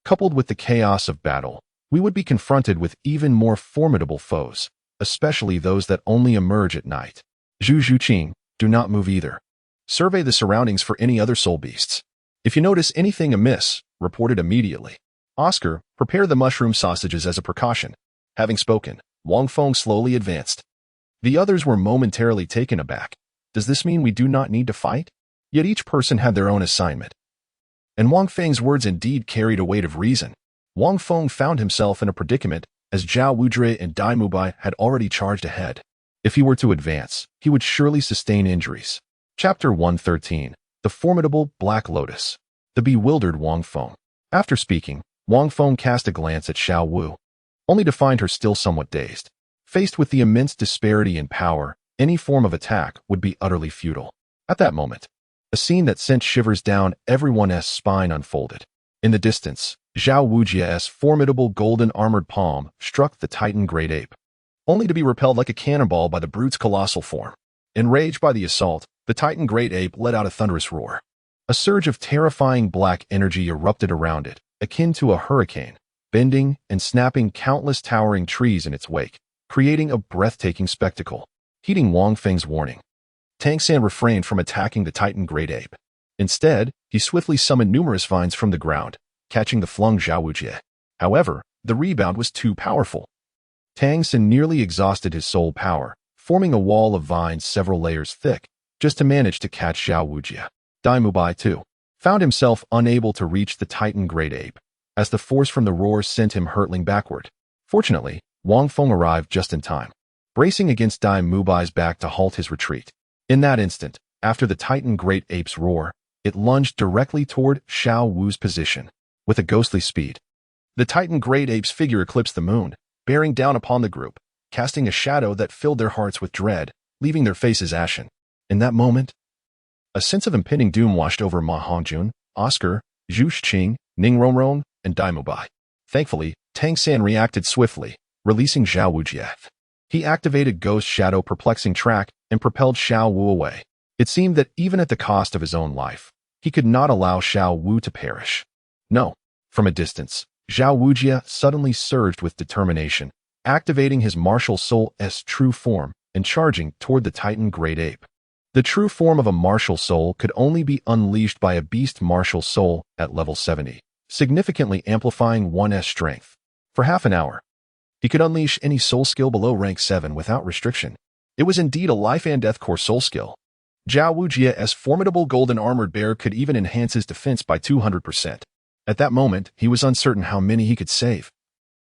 Coupled with the chaos of battle, we would be confronted with even more formidable foes, especially those that only emerge at night. Zhu Zhuqing, do not move either. Survey the surroundings for any other soul beasts. If you notice anything amiss, report it immediately. Oscar, prepare the mushroom sausages as a precaution. Having spoken, Wang Feng slowly advanced. The others were momentarily taken aback. Does this mean we do not need to fight? Yet each person had their own assignment. And Wang Feng's words indeed carried a weight of reason. Wang Feng found himself in a predicament, as Zhao Wudre and Dai Mubai had already charged ahead. If he were to advance, he would surely sustain injuries. Chapter 113. The Formidable Black Lotus. The bewildered Wang Feng. After speaking, Wang Feng cast a glance at Xiao Wu, only to find her still somewhat dazed. Faced with the immense disparity in power, any form of attack would be utterly futile. At that moment, a scene that sent shivers down everyone's spine unfolded. In the distance, Zhao Wujia's formidable golden armored palm struck the Titan Great Ape, only to be repelled like a cannonball by the brute's colossal form. Enraged by the assault, the Titan Great Ape let out a thunderous roar. A surge of terrifying black energy erupted around it, akin to a hurricane, bending and snapping countless towering trees in its wake, creating a breathtaking spectacle. Heeding Wang Feng's warning, Tangsan refrained from attacking the Titan Great Ape. Instead, he swiftly summoned numerous vines from the ground, catching the flung Zhao Wujie. However, the rebound was too powerful. Tangsan nearly exhausted his soul power, forming a wall of vines several layers thick, just to manage to catch Zhao Wujie. Dai Mubai, too, found himself unable to reach the Titan Great Ape, as the force from the roar sent him hurtling backward. Fortunately, Wang Feng arrived just in time, bracing against Dai Mubai's back to halt his retreat. In that instant, after the Titan Great Ape's roar, it lunged directly toward Xiao Wu's position. With a ghostly speed, The Titan great ape's figure eclipsed the moon, bearing down upon the group, casting a shadow that filled their hearts with dread, leaving their faces ashen. In that moment, a sense of impending doom washed over Ma Hongjun, Oscar, Zhu Xing, Ning Rongrong, and Dai Mubai. Thankfully, Tang San reacted swiftly, releasing Zhao Wujie. He activated Ghost Shadow Perplexing Track and propelled Xiao Wu away. It seemed that even at the cost of his own life, he could not allow Xiao Wu to perish. No. From a distance, Zhao Wujie suddenly surged with determination, activating his martial soul's true form and charging toward the Titan great ape. The true form of a martial soul could only be unleashed by a beast martial soul at level 70, significantly amplifying one's strength. For half an hour, he could unleash any soul skill below rank 7 without restriction. It was indeed a life and death core soul skill. Zhao Wujie's formidable golden armored bear could even enhance his defense by 200%. At that moment, he was uncertain how many he could save.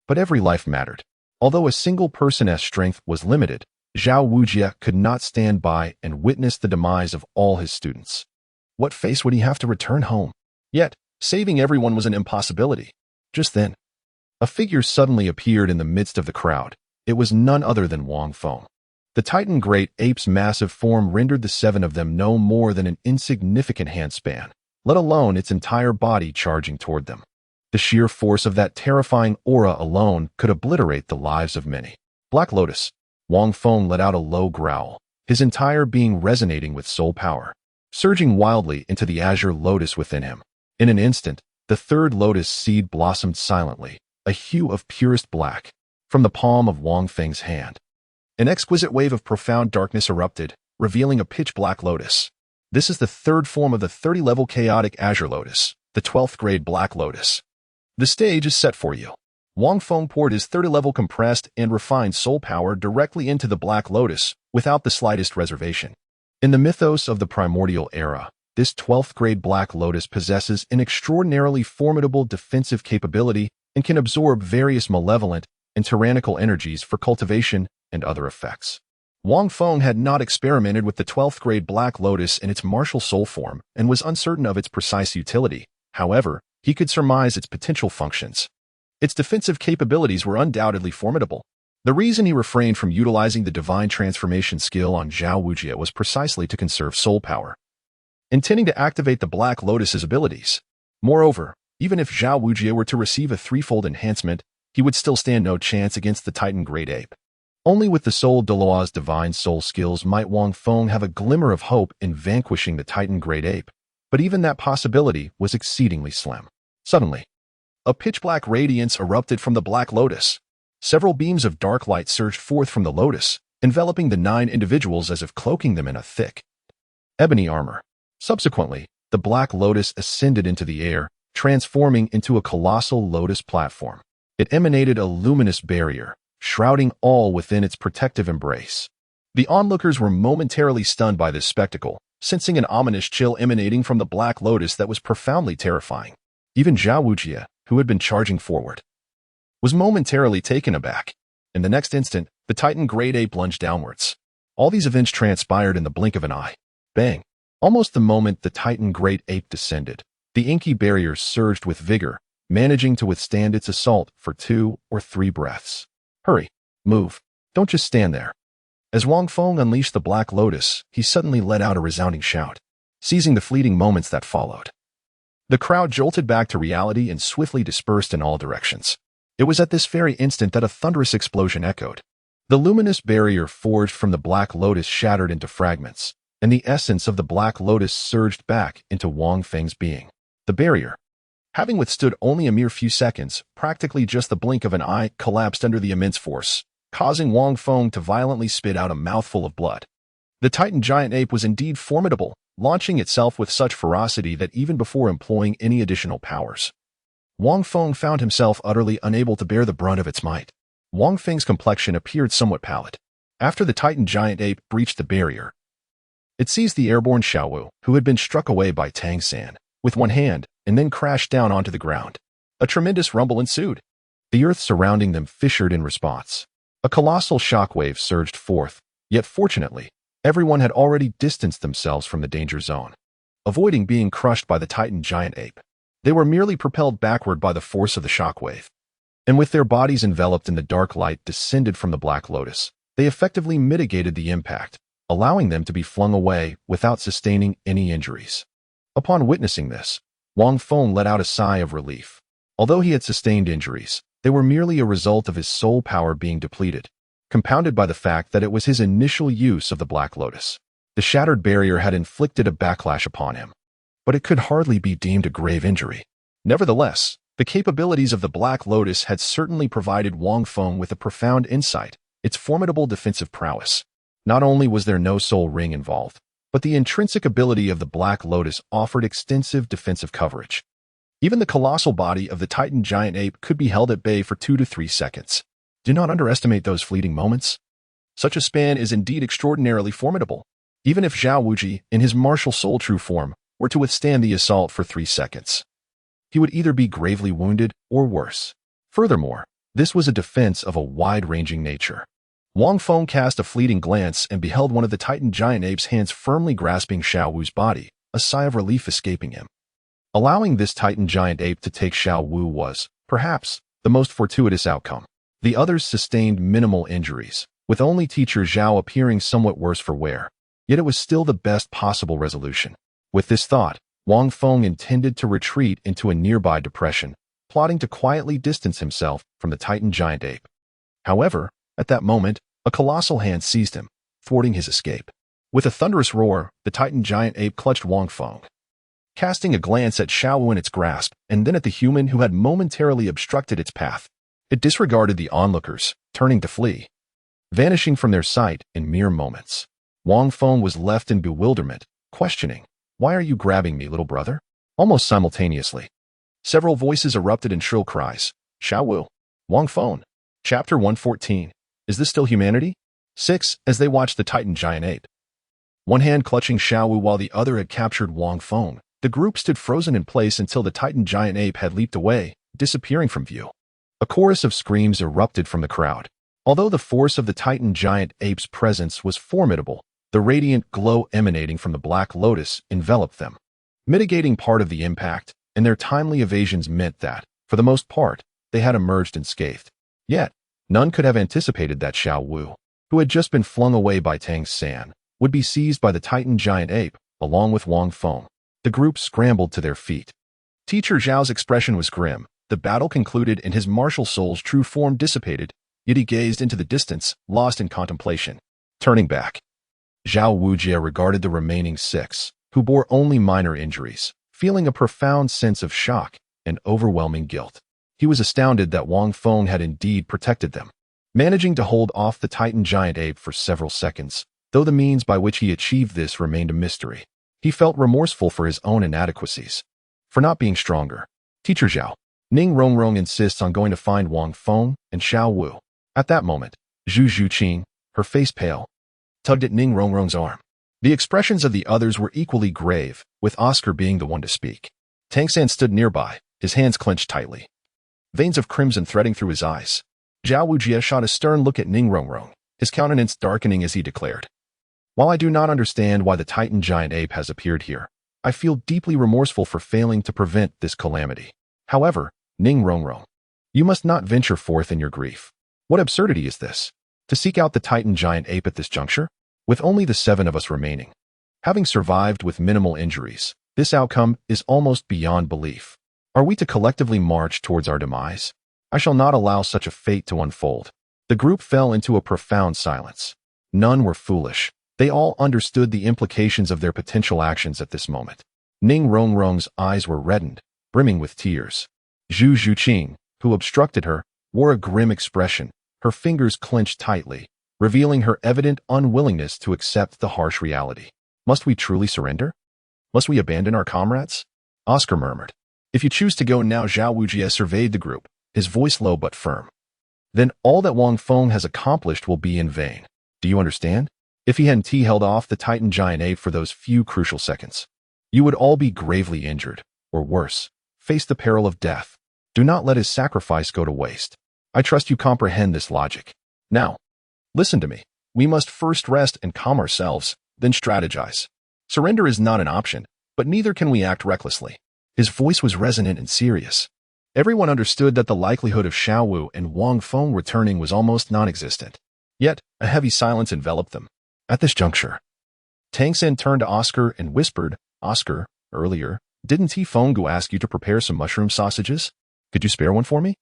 But every life mattered. Although a single person's strength was limited, Zhao Wujie could not stand by and witness the demise of all his students. What face would he have to return home? Yet, saving everyone was an impossibility. Just then, a figure suddenly appeared in the midst of the crowd. It was none other than Wang Feng. The Titan great ape's massive form rendered the 7 of them no more than an insignificant handspan, let alone its entire body charging toward them. The sheer force of that terrifying aura alone could obliterate the lives of many. Black Lotus. Wang Feng let out a low growl, his entire being resonating with soul power, surging wildly into the azure lotus within him. In an instant, the third lotus seed blossomed silently, a hue of purest black, from the palm of Wang Feng's hand. An exquisite wave of profound darkness erupted, revealing a pitch-black lotus. This is the third form of the 30-level chaotic azure lotus, the 12th grade black lotus. The stage is set for you. Wang Feng poured his 30-level compressed and refined soul power directly into the Black Lotus, without the slightest reservation. In the mythos of the primordial era, this 12th grade Black Lotus possesses an extraordinarily formidable defensive capability and can absorb various malevolent and tyrannical energies for cultivation and other effects. Wang Feng had not experimented with the 12th grade Black Lotus in its martial soul form and was uncertain of its precise utility. However, he could surmise its potential functions. Its defensive capabilities were undoubtedly formidable. The reason he refrained from utilizing the divine transformation skill on Zhao Wujie was precisely to conserve soul power, intending to activate the Black Lotus's abilities. Moreover, even if Zhao Wujie were to receive a threefold enhancement, he would still stand no chance against the Titan Great Ape. Only with the soul Douluo's divine soul skills might Wang Feng have a glimmer of hope in vanquishing the Titan Great Ape, but even that possibility was exceedingly slim. Suddenly, a pitch-black radiance erupted from the Black Lotus. Several beams of dark light surged forth from the lotus, enveloping the 9 individuals as if cloaking them in a thick, ebony armor. Subsequently, the Black Lotus ascended into the air, transforming into a colossal lotus platform. It emanated a luminous barrier, shrouding all within its protective embrace. The onlookers were momentarily stunned by this spectacle, sensing an ominous chill emanating from the Black Lotus that was profoundly terrifying. Even Zhao Wujie, who had been charging forward, was momentarily taken aback. In the next instant, the Titan Great Ape lunged downwards. All these events transpired in the blink of an eye. Bang! Almost the moment the Titan Great Ape descended, the inky barrier surged with vigor, managing to withstand its assault for 2 or 3 breaths. Hurry! Move! Don't just stand there. As Wang Feng unleashed the Black Lotus, he suddenly let out a resounding shout, seizing the fleeting moments that followed. The crowd jolted back to reality and swiftly dispersed in all directions. It was at this very instant that a thunderous explosion echoed. The luminous barrier forged from the Black Lotus shattered into fragments, and the essence of the Black Lotus surged back into Wang Feng's being. The barrier, having withstood only a mere few seconds, practically just the blink of an eye, collapsed under the immense force, causing Wang Feng to violently spit out a mouthful of blood. The Titan giant ape was indeed formidable, launching itself with such ferocity that even before employing any additional powers, Wang Feng found himself utterly unable to bear the brunt of its might. Wang Feng's complexion appeared somewhat pallid. After the Titan giant ape breached the barrier, it seized the airborne Xiaowu, who had been struck away by Tang San, with one hand, and then crashed down onto the ground. A tremendous rumble ensued. The earth surrounding them fissured in response. A colossal shockwave surged forth, yet fortunately, everyone had already distanced themselves from the danger zone, avoiding being crushed by the Titan giant ape. They were merely propelled backward by the force of the shockwave. and with their bodies enveloped in the dark light descended from the Black Lotus, they effectively mitigated the impact, allowing them to be flung away without sustaining any injuries. Upon witnessing this, Wang Feng let out a sigh of relief. Although he had sustained injuries, they were merely a result of his soul power being depleted, compounded by the fact that it was his initial use of the Black Lotus. The shattered barrier had inflicted a backlash upon him, but it could hardly be deemed a grave injury. Nevertheless, the capabilities of the Black Lotus had certainly provided Wang Feng with a profound insight, its formidable defensive prowess. Not only was there no soul ring involved, but the intrinsic ability of the Black Lotus offered extensive defensive coverage. Even the colossal body of the Titan giant ape could be held at bay for 2 to 3 seconds. Do not underestimate those fleeting moments. Such a span is indeed extraordinarily formidable. Even if Zhao Wuji, in his martial soul true form, were to withstand the assault for 3 seconds, he would either be gravely wounded or worse. Furthermore, this was a defense of a wide-ranging nature. Wang Feng cast a fleeting glance and beheld one of the Titan giant ape's hands firmly grasping Xiao Wu's body, a sigh of relief escaping him. Allowing this Titan giant ape to take Xiao Wu was, perhaps, the most fortuitous outcome. The others sustained minimal injuries, with only teacher Zhao appearing somewhat worse for wear. Yet it was still the best possible resolution. With this thought, Wang Feng intended to retreat into a nearby depression, plotting to quietly distance himself from the Titan giant ape. However, at that moment, a colossal hand seized him, thwarting his escape. With a thunderous roar, the Titan giant ape clutched Wang Feng. Casting a glance at Xiao Wu in its grasp, and then at the human who had momentarily obstructed its path, it disregarded the onlookers, turning to flee. Vanishing from their sight in mere moments, Wang Feng was left in bewilderment, questioning, "Why are you grabbing me, little brother?" Almost simultaneously, several voices erupted in shrill cries. Xiao Wu, Wang Feng. Chapter 114. Is this still humanity? 6. As they watched the Titan giant ape, one hand clutching Xiao Wu while the other had captured Wang Feng, the group stood frozen in place until the Titan giant ape had leaped away, disappearing from view. A chorus of screams erupted from the crowd. Although the force of the Titan giant ape's presence was formidable, the radiant glow emanating from the Black Lotus enveloped them, mitigating part of the impact, and their timely evasions meant that, for the most part, they had emerged unscathed. Yet, none could have anticipated that Xiao Wu, who had just been flung away by Tang San, would be seized by the Titan giant ape, along with Wang Feng. The group scrambled to their feet. Teacher Zhao's expression was grim. The battle concluded and his martial soul's true form dissipated, yet he gazed into the distance, lost in contemplation. Turning back, Zhao Wujie regarded the remaining 6, who bore only minor injuries, feeling a profound sense of shock and overwhelming guilt. He was astounded that Wang Feng had indeed protected them, managing to hold off the Titan giant ape for several seconds, though the means by which he achieved this remained a mystery. He felt remorseful for his own inadequacies, for not being stronger. Teacher Zhao, Ning Rongrong insists on going to find Wang Feng and Xiao Wu. At that moment, Zhu Zhuqing, her face pale, tugged at Ning Rongrong's arm. The expressions of the others were equally grave, with Oscar being the one to speak. Tang San stood nearby, his hands clenched tightly, veins of crimson threading through his eyes. Zhao Wujie shot a stern look at Ning Rongrong, his countenance darkening as he declared, "While I do not understand why the Titan giant ape has appeared here, I feel deeply remorseful for failing to prevent this calamity. However, Ning Rongrong, you must not venture forth in your grief. What absurdity is this? To seek out the Titan giant ape at this juncture? With only the 7 of us remaining, having survived with minimal injuries, this outcome is almost beyond belief. Are we to collectively march towards our demise? I shall not allow such a fate to unfold." The group fell into a profound silence. None were foolish. They all understood the implications of their potential actions at this moment. Ning Rongrong's eyes were reddened, brimming with tears. Zhu Zhuqing, who obstructed her, wore a grim expression, her fingers clenched tightly, revealing her evident unwillingness to accept the harsh reality. "Must we truly surrender? Must we abandon our comrades?" Oscar murmured. "If you choose to go now," Zhao Wujie surveyed the group, his voice low but firm, "then all that Wang Feng has accomplished will be in vain. Do you understand? If he hadn't held off the Titan giant ape for those few crucial seconds, you would all be gravely injured, or worse, face the peril of death. Do not let his sacrifice go to waste. I trust you comprehend this logic. Now, listen to me. We must first rest and calm ourselves, then strategize. Surrender is not an option, but neither can we act recklessly." His voice was resonant and serious. Everyone understood that the likelihood of Xiao Wu and Wang Feng returning was almost non-existent. Yet, a heavy silence enveloped them. At this juncture, Tangan turned to Oscar and whispered, "Oscar, earlier, didn't Pangu ask you to prepare some mushroom sausages? Could you spare one for me?"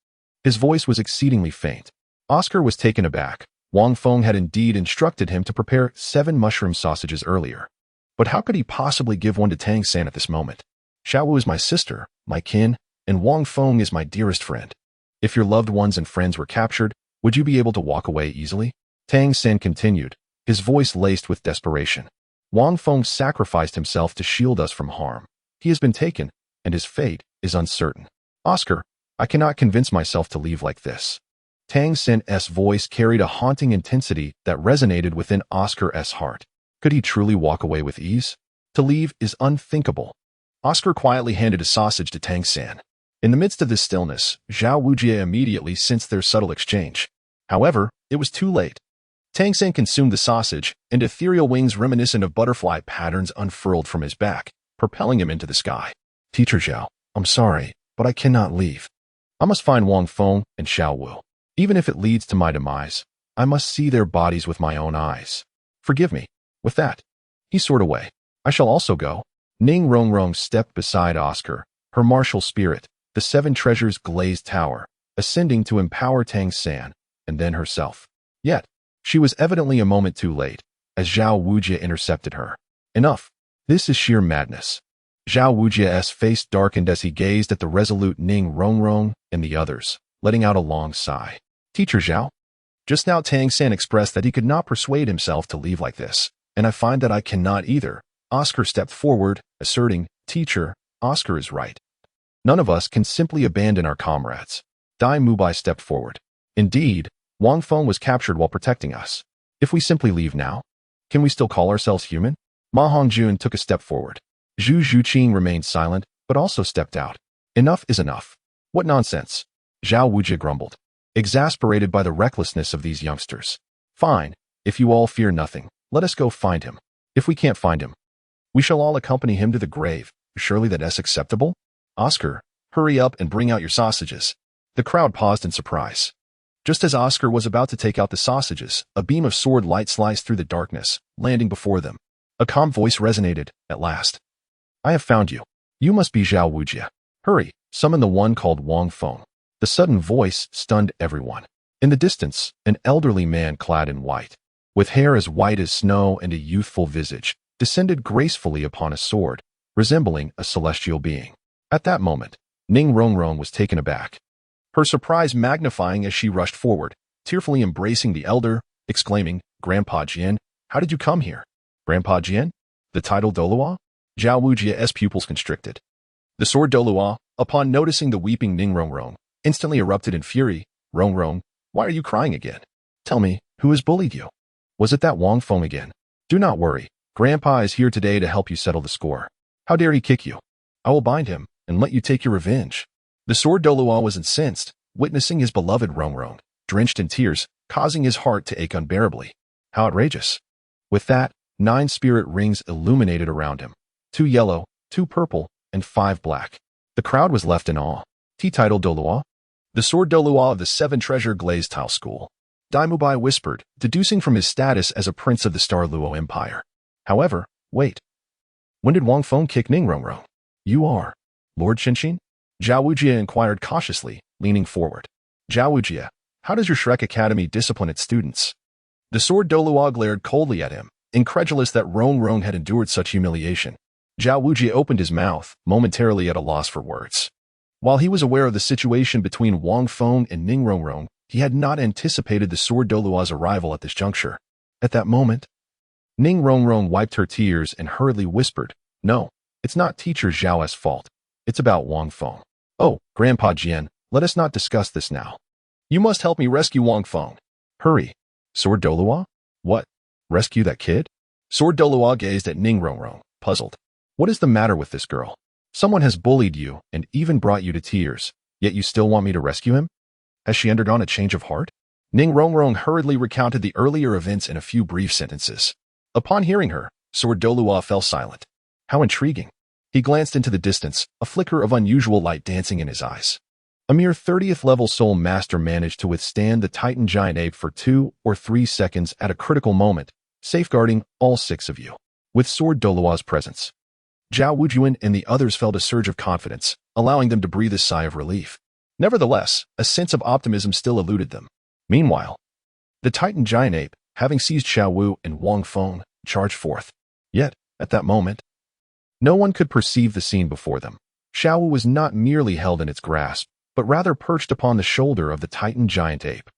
His voice was exceedingly faint. Oscar was taken aback. Wang Feng had indeed instructed him to prepare 7 mushroom sausages earlier. But how could he possibly give one to Tangan at this moment? Xiao Wu is my sister, my kin, and Wang Feng is my dearest friend. If your loved ones and friends were captured, would you be able to walk away easily? Tangan continued, his voice laced with desperation. Wang Feng sacrificed himself to shield us from harm. He has been taken, and his fate is uncertain. Oscar, I cannot convince myself to leave like this. Tangan's voice carried a haunting intensity that resonated within Oscar's heart. Could he truly walk away with ease? To leave is unthinkable. Oscar quietly handed a sausage to Tangan. In the midst of this stillness, Zhao Wujie immediately sensed their subtle exchange. However, it was too late. Tangan consumed the sausage, and ethereal wings reminiscent of butterfly patterns unfurled from his back, propelling him into the sky. Teacher Zhao, I'm sorry, but I cannot leave. I must find Wang Feng and Xiao Wu. Even if it leads to my demise, I must see their bodies with my own eyes. Forgive me. With that, he soared away. I shall also go. Ning Rongrong stepped beside Oscar, her martial spirit, the 7 treasures glazed tower, ascending to empower Tangan, and then herself. Yet, she was evidently a moment too late, as Zhao Wujie intercepted her. Enough. This is sheer madness. Zhao Wujie's face darkened as he gazed at the resolute Ning Rongrong and the others, letting out a long sigh. Teacher Zhao? Just now Tangan expressed that he could not persuade himself to leave like this, and I find that I cannot either. Oscar stepped forward, asserting, Teacher, Oscar is right. None of us can simply abandon our comrades. Dai Mubai stepped forward. Indeed, Wang Feng was captured while protecting us. If we simply leave now, can we still call ourselves human? Ma Hongjun took a step forward. Zhu Zhuqing remained silent, but also stepped out. Enough is enough. What nonsense. Zhao Wujie grumbled, exasperated by the recklessness of these youngsters. Fine, if you all fear nothing, let us go find him. If we can't find him, we shall all accompany him to the grave. Surely that's acceptable? Oscar, hurry up and bring out your sausages. The crowd paused in surprise. Just as Oscar was about to take out the sausages, a beam of sword light sliced through the darkness, landing before them. A calm voice resonated, at last. I have found you. You must be Zhao Wujie. Hurry, summon the one called Wang Feng. The sudden voice stunned everyone. In the distance, an elderly man clad in white, with hair as white as snow and a youthful visage, descended gracefully upon a sword, resembling a celestial being. At that moment, Ning Rongrong was taken aback, her surprise magnifying as she rushed forward, tearfully embracing the elder, exclaiming, Grandpa Jian, how did you come here? Grandpa Jian? The title Douluo? Zhao Wujie's pupils constricted. The sword Douluo, upon noticing the weeping Ning Rongrong, instantly erupted in fury. Rongrong, why are you crying again? Tell me, who has bullied you? Was it that Wang Feng again? Do not worry. Grandpa is here today to help you settle the score. How dare he kick you? I will bind him and let you take your revenge. The sword Douluo was incensed, witnessing his beloved Rongrong, drenched in tears, causing his heart to ache unbearably. How outrageous. With that, 9 spirit rings illuminated around him. 2 yellow, 2 purple, and 5 black. The crowd was left in awe. T-title Douluo? The sword Douluo of the 7 treasure glazed tile school. Dai Mubai whispered, deducing from his status as a prince of the Star Luo Empire. However, wait. When did Wang Feng kick Ning Rongrong? You are Lord Qinshin? Zhao Wujie inquired cautiously, leaning forward. Zhao Wujie, how does your Shrek Academy discipline its students? The sword Douluo glared coldly at him, incredulous that Rongrong had endured such humiliation. Zhao Wujie opened his mouth, momentarily at a loss for words. While he was aware of the situation between Wang Feng and Ning Rongrong, he had not anticipated the sword Douluo's arrival at this juncture. At that moment, Ning Rongrong wiped her tears and hurriedly whispered, No, it's not teacher Zhao's fault. It's about Wang Feng. Oh, Grandpa Jian, let us not discuss this now. You must help me rescue Wang Feng. Hurry. Sword Douluo? What? Rescue that kid? Sword Douluo gazed at Ning Rongrong, puzzled. What is the matter with this girl? Someone has bullied you and even brought you to tears, yet you still want me to rescue him? Has she undergone a change of heart? Ning Rongrong hurriedly recounted the earlier events in a few brief sentences. Upon hearing her, Sword Douluo fell silent. How intriguing. He glanced into the distance, a flicker of unusual light dancing in his eyes. A mere 30th level soul master managed to withstand the Titan giant ape for 2 or 3 seconds at a critical moment, safeguarding all 6 of you. With Sword Douluo's presence, Zhao Wujuan and the others felt a surge of confidence, allowing them to breathe a sigh of relief. Nevertheless, a sense of optimism still eluded them. Meanwhile, the Titan giant ape, having seized Xiao Wu and Wang Feng, charged forth. Yet, at that moment, no one could perceive the scene before them. Xiao Wu was not merely held in its grasp, but rather perched upon the shoulder of the Titan giant ape.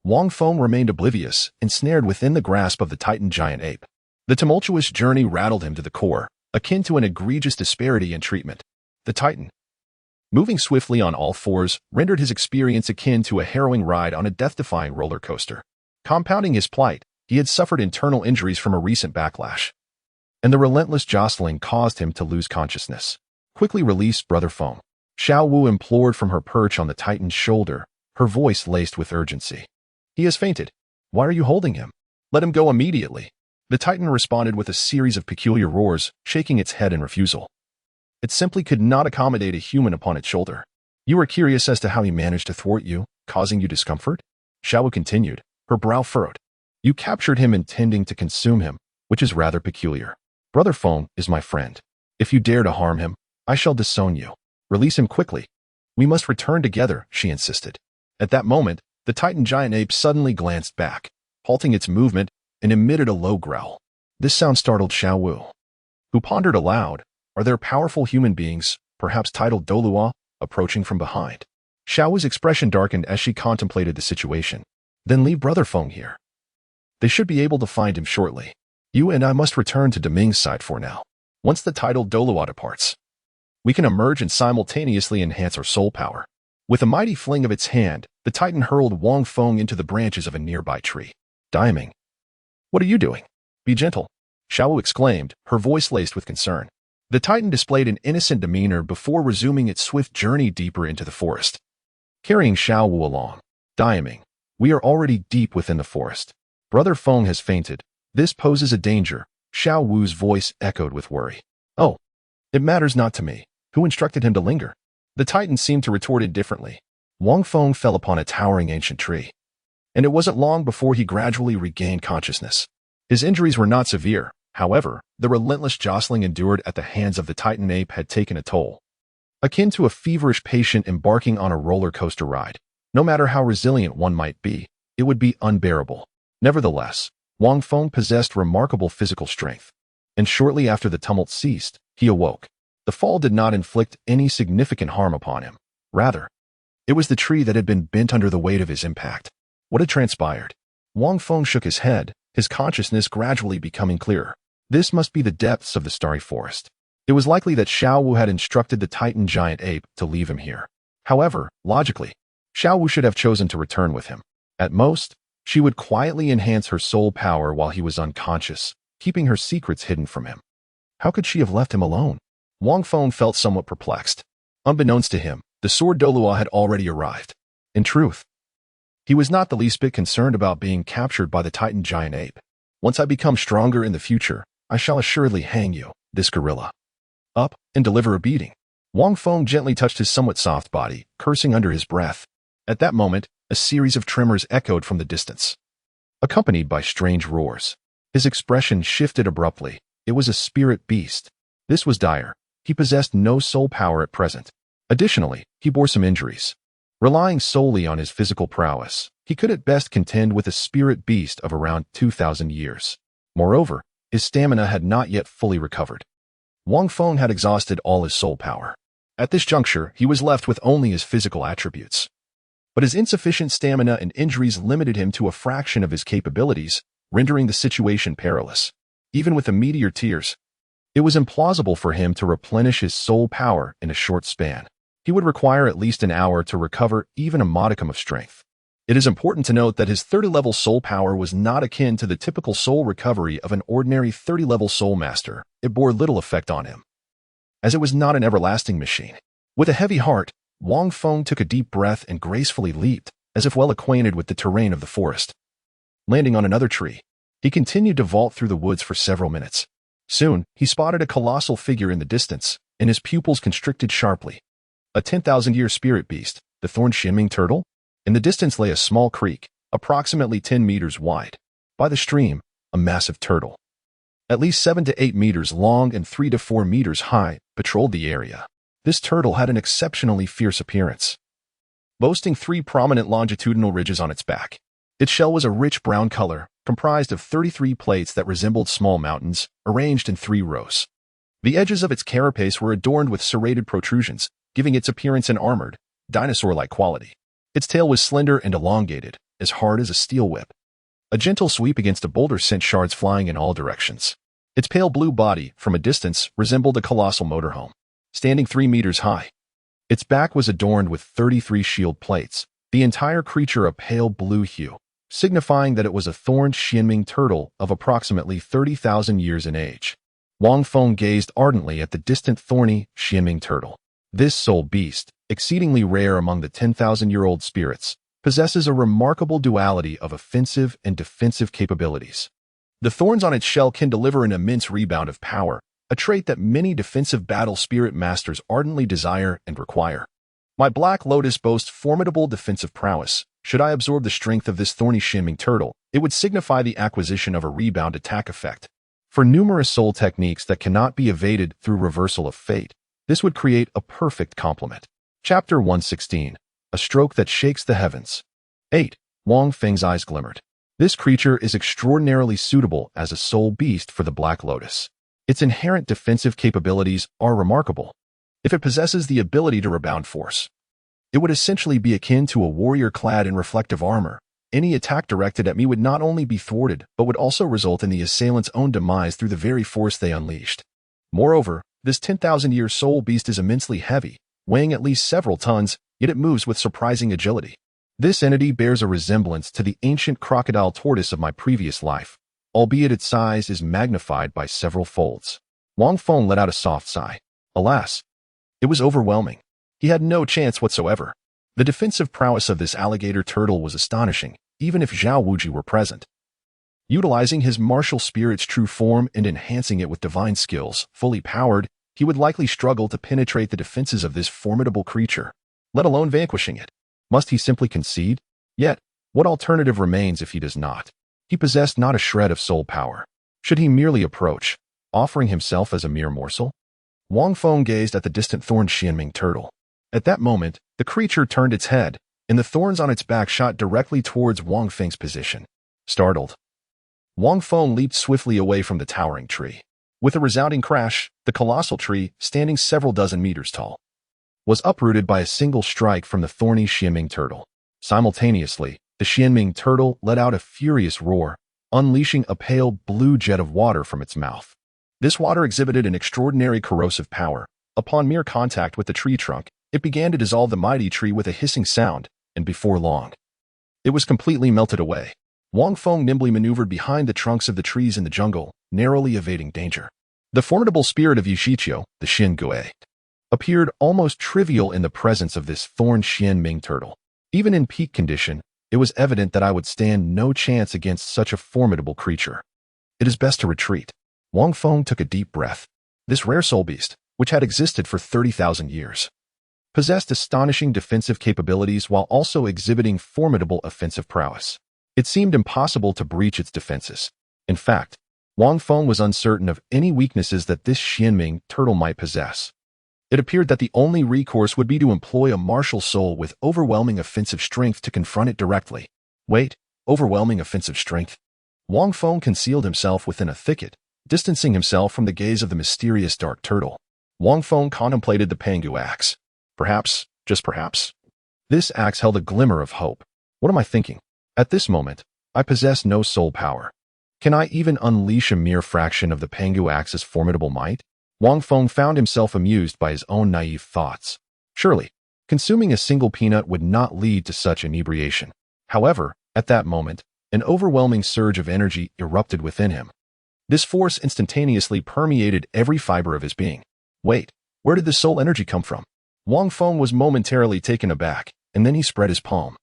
Wang Feng remained oblivious, ensnared within the grasp of the Titan giant ape. The tumultuous journey rattled him to the core, akin to an egregious disparity in treatment. The Titan, moving swiftly on all fours, rendered his experience akin to a harrowing ride on a death-defying roller coaster. Compounding his plight, he had suffered internal injuries from a recent backlash, and the relentless jostling caused him to lose consciousness. Quickly release Brother Feng, Xiao Wu implored from her perch on the Titan's shoulder, her voice laced with urgency. He has fainted. Why are you holding him? Let him go immediately. The Titan responded with a series of peculiar roars, shaking its head in refusal. It simply could not accommodate a human upon its shoulder. You are curious as to how he managed to thwart you, causing you discomfort? Xiao Wu continued, her brow furrowed. You captured him intending to consume him, which is rather peculiar. Brother Feng is my friend. If you dare to harm him, I shall disown you. Release him quickly. We must return together, she insisted. At that moment, the Titan giant ape suddenly glanced back, halting its movement, and emitted a low growl. This sound startled Xiao Wu, who pondered aloud, are there powerful human beings, perhaps titled Douluo, approaching from behind? Xiao Wu's expression darkened as she contemplated the situation. Then leave Brother Feng here. They should be able to find him shortly. You and I must return to Deming's side for now. Once the titled Douluo departs, we can emerge and simultaneously enhance our soul power. With a mighty fling of its hand, the Titan hurled Wang Feng into the branches of a nearby tree. Diming. What are you doing? Be gentle, Xiao Wu exclaimed, her voice laced with concern. The Titan displayed an innocent demeanor before resuming its swift journey deeper into the forest, carrying Xiao Wu along. Diming. We are already deep within the forest. Brother Feng has fainted. This poses a danger, Xiao Wu's voice echoed with worry. Oh, it matters not to me. Who instructed him to linger? The Titan seemed to retort indifferently. Wang Feng fell upon a towering ancient tree, and it wasn't long before he gradually regained consciousness. His injuries were not severe. However, the relentless jostling endured at the hands of the Titan ape had taken a toll, akin to a feverish patient embarking on a roller coaster ride. No matter how resilient one might be, it would be unbearable. Nevertheless, Wang Feng possessed remarkable physical strength, and shortly after the tumult ceased, he awoke. The fall did not inflict any significant harm upon him. Rather, it was the tree that had been bent under the weight of his impact. What had transpired? Wang Feng shook his head, his consciousness gradually becoming clearer. This must be the depths of the starry forest. It was likely that Xiao Wu had instructed the Titan giant ape to leave him here. However, logically, Xiao Wu should have chosen to return with him. At most, she would quietly enhance her soul power while he was unconscious, keeping her secrets hidden from him. How could she have left him alone? Wang Feng felt somewhat perplexed. Unbeknownst to him, the sword Douluo had already arrived. In truth, he was not the least bit concerned about being captured by the Titan giant ape. Once I become stronger in the future, I shall assuredly hang you, this gorilla, up and deliver a beating. Wang Feng gently touched his somewhat soft body, cursing under his breath. At that moment, a series of tremors echoed from the distance, accompanied by strange roars. His expression shifted abruptly. It was a spirit beast. This was dire. He possessed no soul power at present. Additionally, he bore some injuries. Relying solely on his physical prowess, he could at best contend with a spirit beast of around 2,000 years. Moreover, his stamina had not yet fully recovered. Wang Feng had exhausted all his soul power. At this juncture, he was left with only his physical attributes. But his insufficient stamina and injuries limited him to a fraction of his capabilities, rendering the situation perilous. Even with the Meteor Tears, it was implausible for him to replenish his soul power in a short span. He would require at least an hour to recover even a modicum of strength. It is important to note that his 30-level soul power was not akin to the typical soul recovery of an ordinary 30-level soul master. It bore little effect on him, as it was not an everlasting machine. With a heavy heart, Wang Feng took a deep breath and gracefully leaped, as if well acquainted with the terrain of the forest. Landing on another tree, he continued to vault through the woods for several minutes. Soon, he spotted a colossal figure in the distance, and his pupils constricted sharply. A 10,000-year spirit beast, the thorn Xianming turtle? In the distance lay a small creek, approximately 10 meters wide. By the stream, a massive turtle, at least 7 to 8 meters long and 3 to 4 meters high, patrolled the area. This turtle had an exceptionally fierce appearance, boasting 3 prominent longitudinal ridges on its back. Its shell was a rich brown color, comprised of 33 plates that resembled small mountains, arranged in 3 rows. The edges of its carapace were adorned with serrated protrusions, giving its appearance an armored, dinosaur-like quality. Its tail was slender and elongated, as hard as a steel whip. A gentle sweep against a boulder sent shards flying in all directions. Its pale blue body, from a distance, resembled a colossal motorhome, standing 3 meters high. Its back was adorned with 33 shield plates, the entire creature a pale blue hue, signifying that it was a thorned Xianming turtle of approximately 30,000 years in age. Wang Feng gazed ardently at the distant thorny Xianming turtle. This soul beast, exceedingly rare among the 10,000-year-old spirits, possesses a remarkable duality of offensive and defensive capabilities. The thorns on its shell can deliver an immense rebound of power, a trait that many defensive battle spirit masters ardently desire and require. My Black Lotus boasts formidable defensive prowess. Should I absorb the strength of this thorny Xianming turtle, it would signify the acquisition of a rebound attack effect. For numerous soul techniques that cannot be evaded through reversal of fate, this would create a perfect complement. Chapter 116. A stroke that shakes the heavens. 8. Wang Feng's eyes glimmered. This creature is extraordinarily suitable as a soul beast for the Black Lotus. Its inherent defensive capabilities are remarkable. If it possesses the ability to rebound force, it would essentially be akin to a warrior clad in reflective armor. Any attack directed at me would not only be thwarted, but would also result in the assailant's own demise through the very force they unleashed. Moreover, this 10,000-year soul beast is immensely heavy, weighing at least several tons, yet it moves with surprising agility. This entity bears a resemblance to the ancient crocodile tortoise of my previous life, albeit its size is magnified by several folds. Wang Feng let out a soft sigh. Alas, it was overwhelming. He had no chance whatsoever. The defensive prowess of this alligator turtle was astonishing, even if Zhao Wuji were present. Utilizing his martial spirit's true form and enhancing it with divine skills, fully powered, he would likely struggle to penetrate the defenses of this formidable creature, let alone vanquishing it. Must he simply concede? Yet, what alternative remains if he does not? He possessed not a shred of soul power. Should he merely approach, offering himself as a mere morsel? Wang Feng gazed at the distant thorned Xianming turtle. At that moment, the creature turned its head, and the thorns on its back shot directly towards Wang Feng's position. Startled, Wang Feng leaped swiftly away from the towering tree. With a resounding crash, the colossal tree, standing several dozen meters tall, was uprooted by a single strike from the thorny Xianming turtle. Simultaneously, the Xianming turtle let out a furious roar, unleashing a pale blue jet of water from its mouth. This water exhibited an extraordinary corrosive power. Upon mere contact with the tree trunk, it began to dissolve the mighty tree with a hissing sound, and before long, it was completely melted away. Wang Feng nimbly maneuvered behind the trunks of the trees in the jungle, narrowly evading danger. The formidable spirit of Yushiqiu, the Xin Gui, appeared almost trivial in the presence of this thorn Xianming turtle. Even in peak condition, it was evident that I would stand no chance against such a formidable creature. It is best to retreat. Wang Feng took a deep breath. This rare soul beast, which had existed for 30,000 years, possessed astonishing defensive capabilities while also exhibiting formidable offensive prowess. It seemed impossible to breach its defenses. In fact, Wang Feng was uncertain of any weaknesses that this Xianming turtle might possess. It appeared that the only recourse would be to employ a martial soul with overwhelming offensive strength to confront it directly. Wait, overwhelming offensive strength? Wang Feng concealed himself within a thicket, distancing himself from the gaze of the mysterious dark turtle. Wang Feng contemplated the Pangu Axe. Perhaps, just perhaps, this axe held a glimmer of hope. What am I thinking? At this moment, I possess no soul power. Can I even unleash a mere fraction of the Pangu Axe's formidable might? Wang Feng found himself amused by his own naive thoughts. Surely, consuming a single peanut would not lead to such inebriation. However, at that moment, an overwhelming surge of energy erupted within him. This force instantaneously permeated every fiber of his being. Wait, where did this soul energy come from? Wang Feng was momentarily taken aback, and then he spread his palm,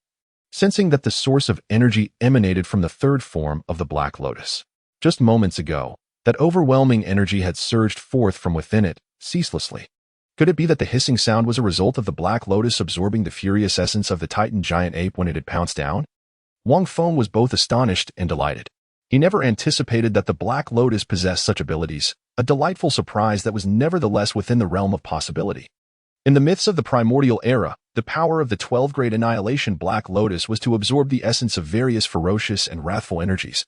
sensing that the source of energy emanated from the third form of the Black Lotus. Just moments ago, that overwhelming energy had surged forth from within it, ceaselessly. Could it be that the hissing sound was a result of the Black Lotus absorbing the furious essence of the Titan giant ape when it had pounced down? Wang Feng was both astonished and delighted. He never anticipated that the Black Lotus possessed such abilities, a delightful surprise that was nevertheless within the realm of possibility. In the myths of the primordial era, the power of the 12-grade annihilation Black Lotus was to absorb the essence of various ferocious and wrathful energies,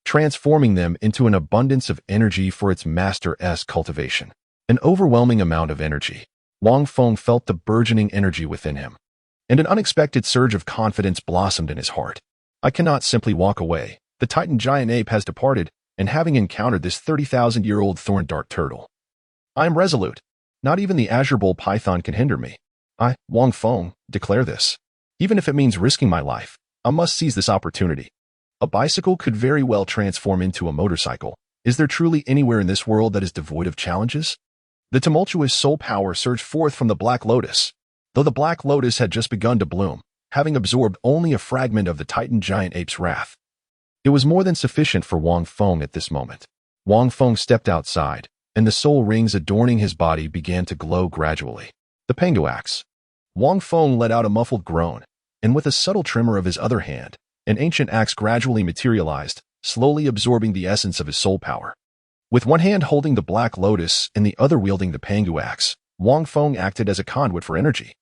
transforming them into an abundance of energy for its master's cultivation. An overwhelming amount of energy. Wang Feng felt the burgeoning energy within him, and an unexpected surge of confidence blossomed in his heart. I cannot simply walk away. The Titan giant ape has departed, and having encountered this 30,000-year-old thorn dark turtle, I am resolute. Not even the azure bull python can hinder me. I, Wang Feng, declare this. Even if it means risking my life, I must seize this opportunity. A bicycle could very well transform into a motorcycle. Is there truly anywhere in this world that is devoid of challenges? The tumultuous soul power surged forth from the Black Lotus. Though the Black Lotus had just begun to bloom, having absorbed only a fragment of the Titan giant ape's wrath, it was more than sufficient for Wang Feng at this moment. Wang Feng stepped outside, and the soul rings adorning his body began to glow gradually. The Pangu Axe. Wang Feng let out a muffled groan, and with a subtle tremor of his other hand, an ancient axe gradually materialized, slowly absorbing the essence of his soul power. With one hand holding the Black Lotus and the other wielding the Pangu Axe, Wang Feng acted as a conduit for energy.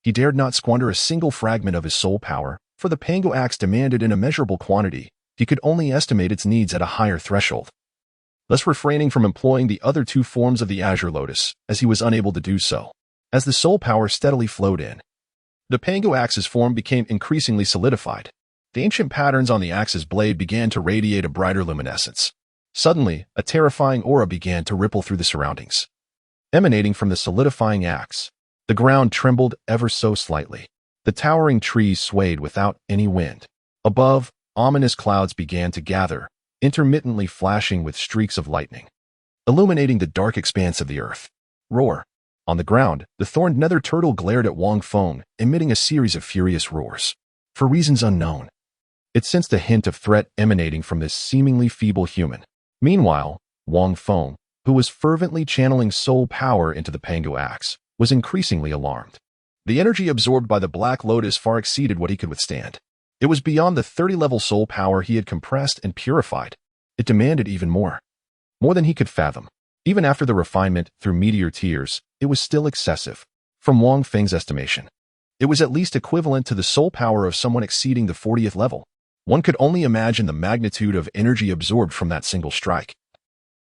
He dared not squander a single fragment of his soul power, for the Pangu Axe demanded an immeasurable quantity. He could only estimate its needs at a higher threshold, thus refraining from employing the other two forms of the Azure Lotus, as he was unable to do so. As the soul power steadily flowed in, the Pangu Axe's form became increasingly solidified. The ancient patterns on the axe's blade began to radiate a brighter luminescence. Suddenly, a terrifying aura began to ripple through the surroundings. Emanating from the solidifying axe, the ground trembled ever so slightly. The towering trees swayed without any wind. Above, ominous clouds began to gather, intermittently flashing with streaks of lightning, illuminating the dark expanse of the earth. Roar. On the ground, the thorned nether turtle glared at Wang Feng, emitting a series of furious roars. For reasons unknown, it sensed a hint of threat emanating from this seemingly feeble human. Meanwhile, Wang Feng, who was fervently channeling soul power into the Pangu Axe, was increasingly alarmed. The energy absorbed by the Black Lotus far exceeded what he could withstand. It was beyond the 30-level soul power he had compressed and purified. It demanded even more than he could fathom. Even after the refinement through Meteor Tears, it was still excessive. From Wang Feng's estimation, it was at least equivalent to the soul power of someone exceeding the 40th level. One could only imagine the magnitude of energy absorbed from that single strike,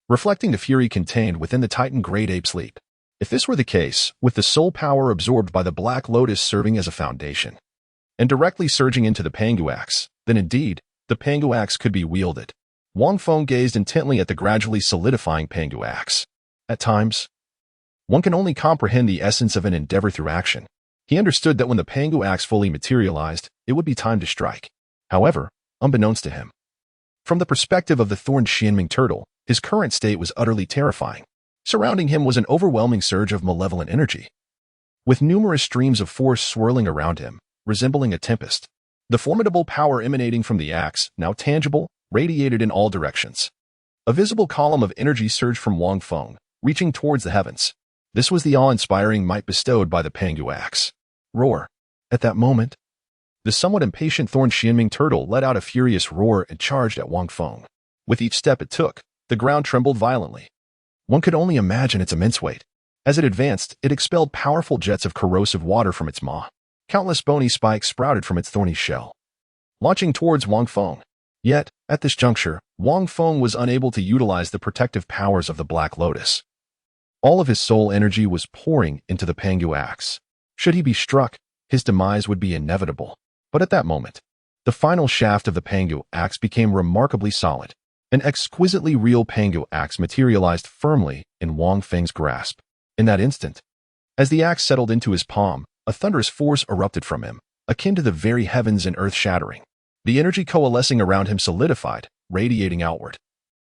reflecting the fury contained within the Titan Great Ape's leap. If this were the case, with the soul power absorbed by the Black Lotus serving as a foundation, and directly surging into the Pangu Axe, then indeed, the Pangu Axe could be wielded. Wang Feng gazed intently at the gradually solidifying Pangu Axe. At times, one can only comprehend the essence of an endeavor through action. He understood that when the Pangu Axe fully materialized, it would be time to strike. However, unbeknownst to him, from the perspective of the thorned Xianming turtle, his current state was utterly terrifying. Surrounding him was an overwhelming surge of malevolent energy, with numerous streams of force swirling around him, resembling a tempest. The formidable power emanating from the axe, now tangible, radiated in all directions. A visible column of energy surged from Wang Feng, reaching towards the heavens. This was the awe-inspiring might bestowed by the Pangu Axe. Roar. At that moment, the somewhat impatient thorned Xianming turtle let out a furious roar and charged at Wang Feng. With each step it took, the ground trembled violently. One could only imagine its immense weight. As it advanced, it expelled powerful jets of corrosive water from its maw. Countless bony spikes sprouted from its thorny shell, launching towards Wang Feng. Yet, at this juncture, Wang Feng was unable to utilize the protective powers of the Black Lotus. All of his soul energy was pouring into the Pangu Axe. Should he be struck, his demise would be inevitable. But at that moment, the final shaft of the Pangu Axe became remarkably solid. An exquisitely real Pangu Axe materialized firmly in Wang Feng's grasp. In that instant, as the axe settled into his palm, a thunderous force erupted from him, akin to the very heavens and earth shattering. The energy coalescing around him solidified, radiating outward,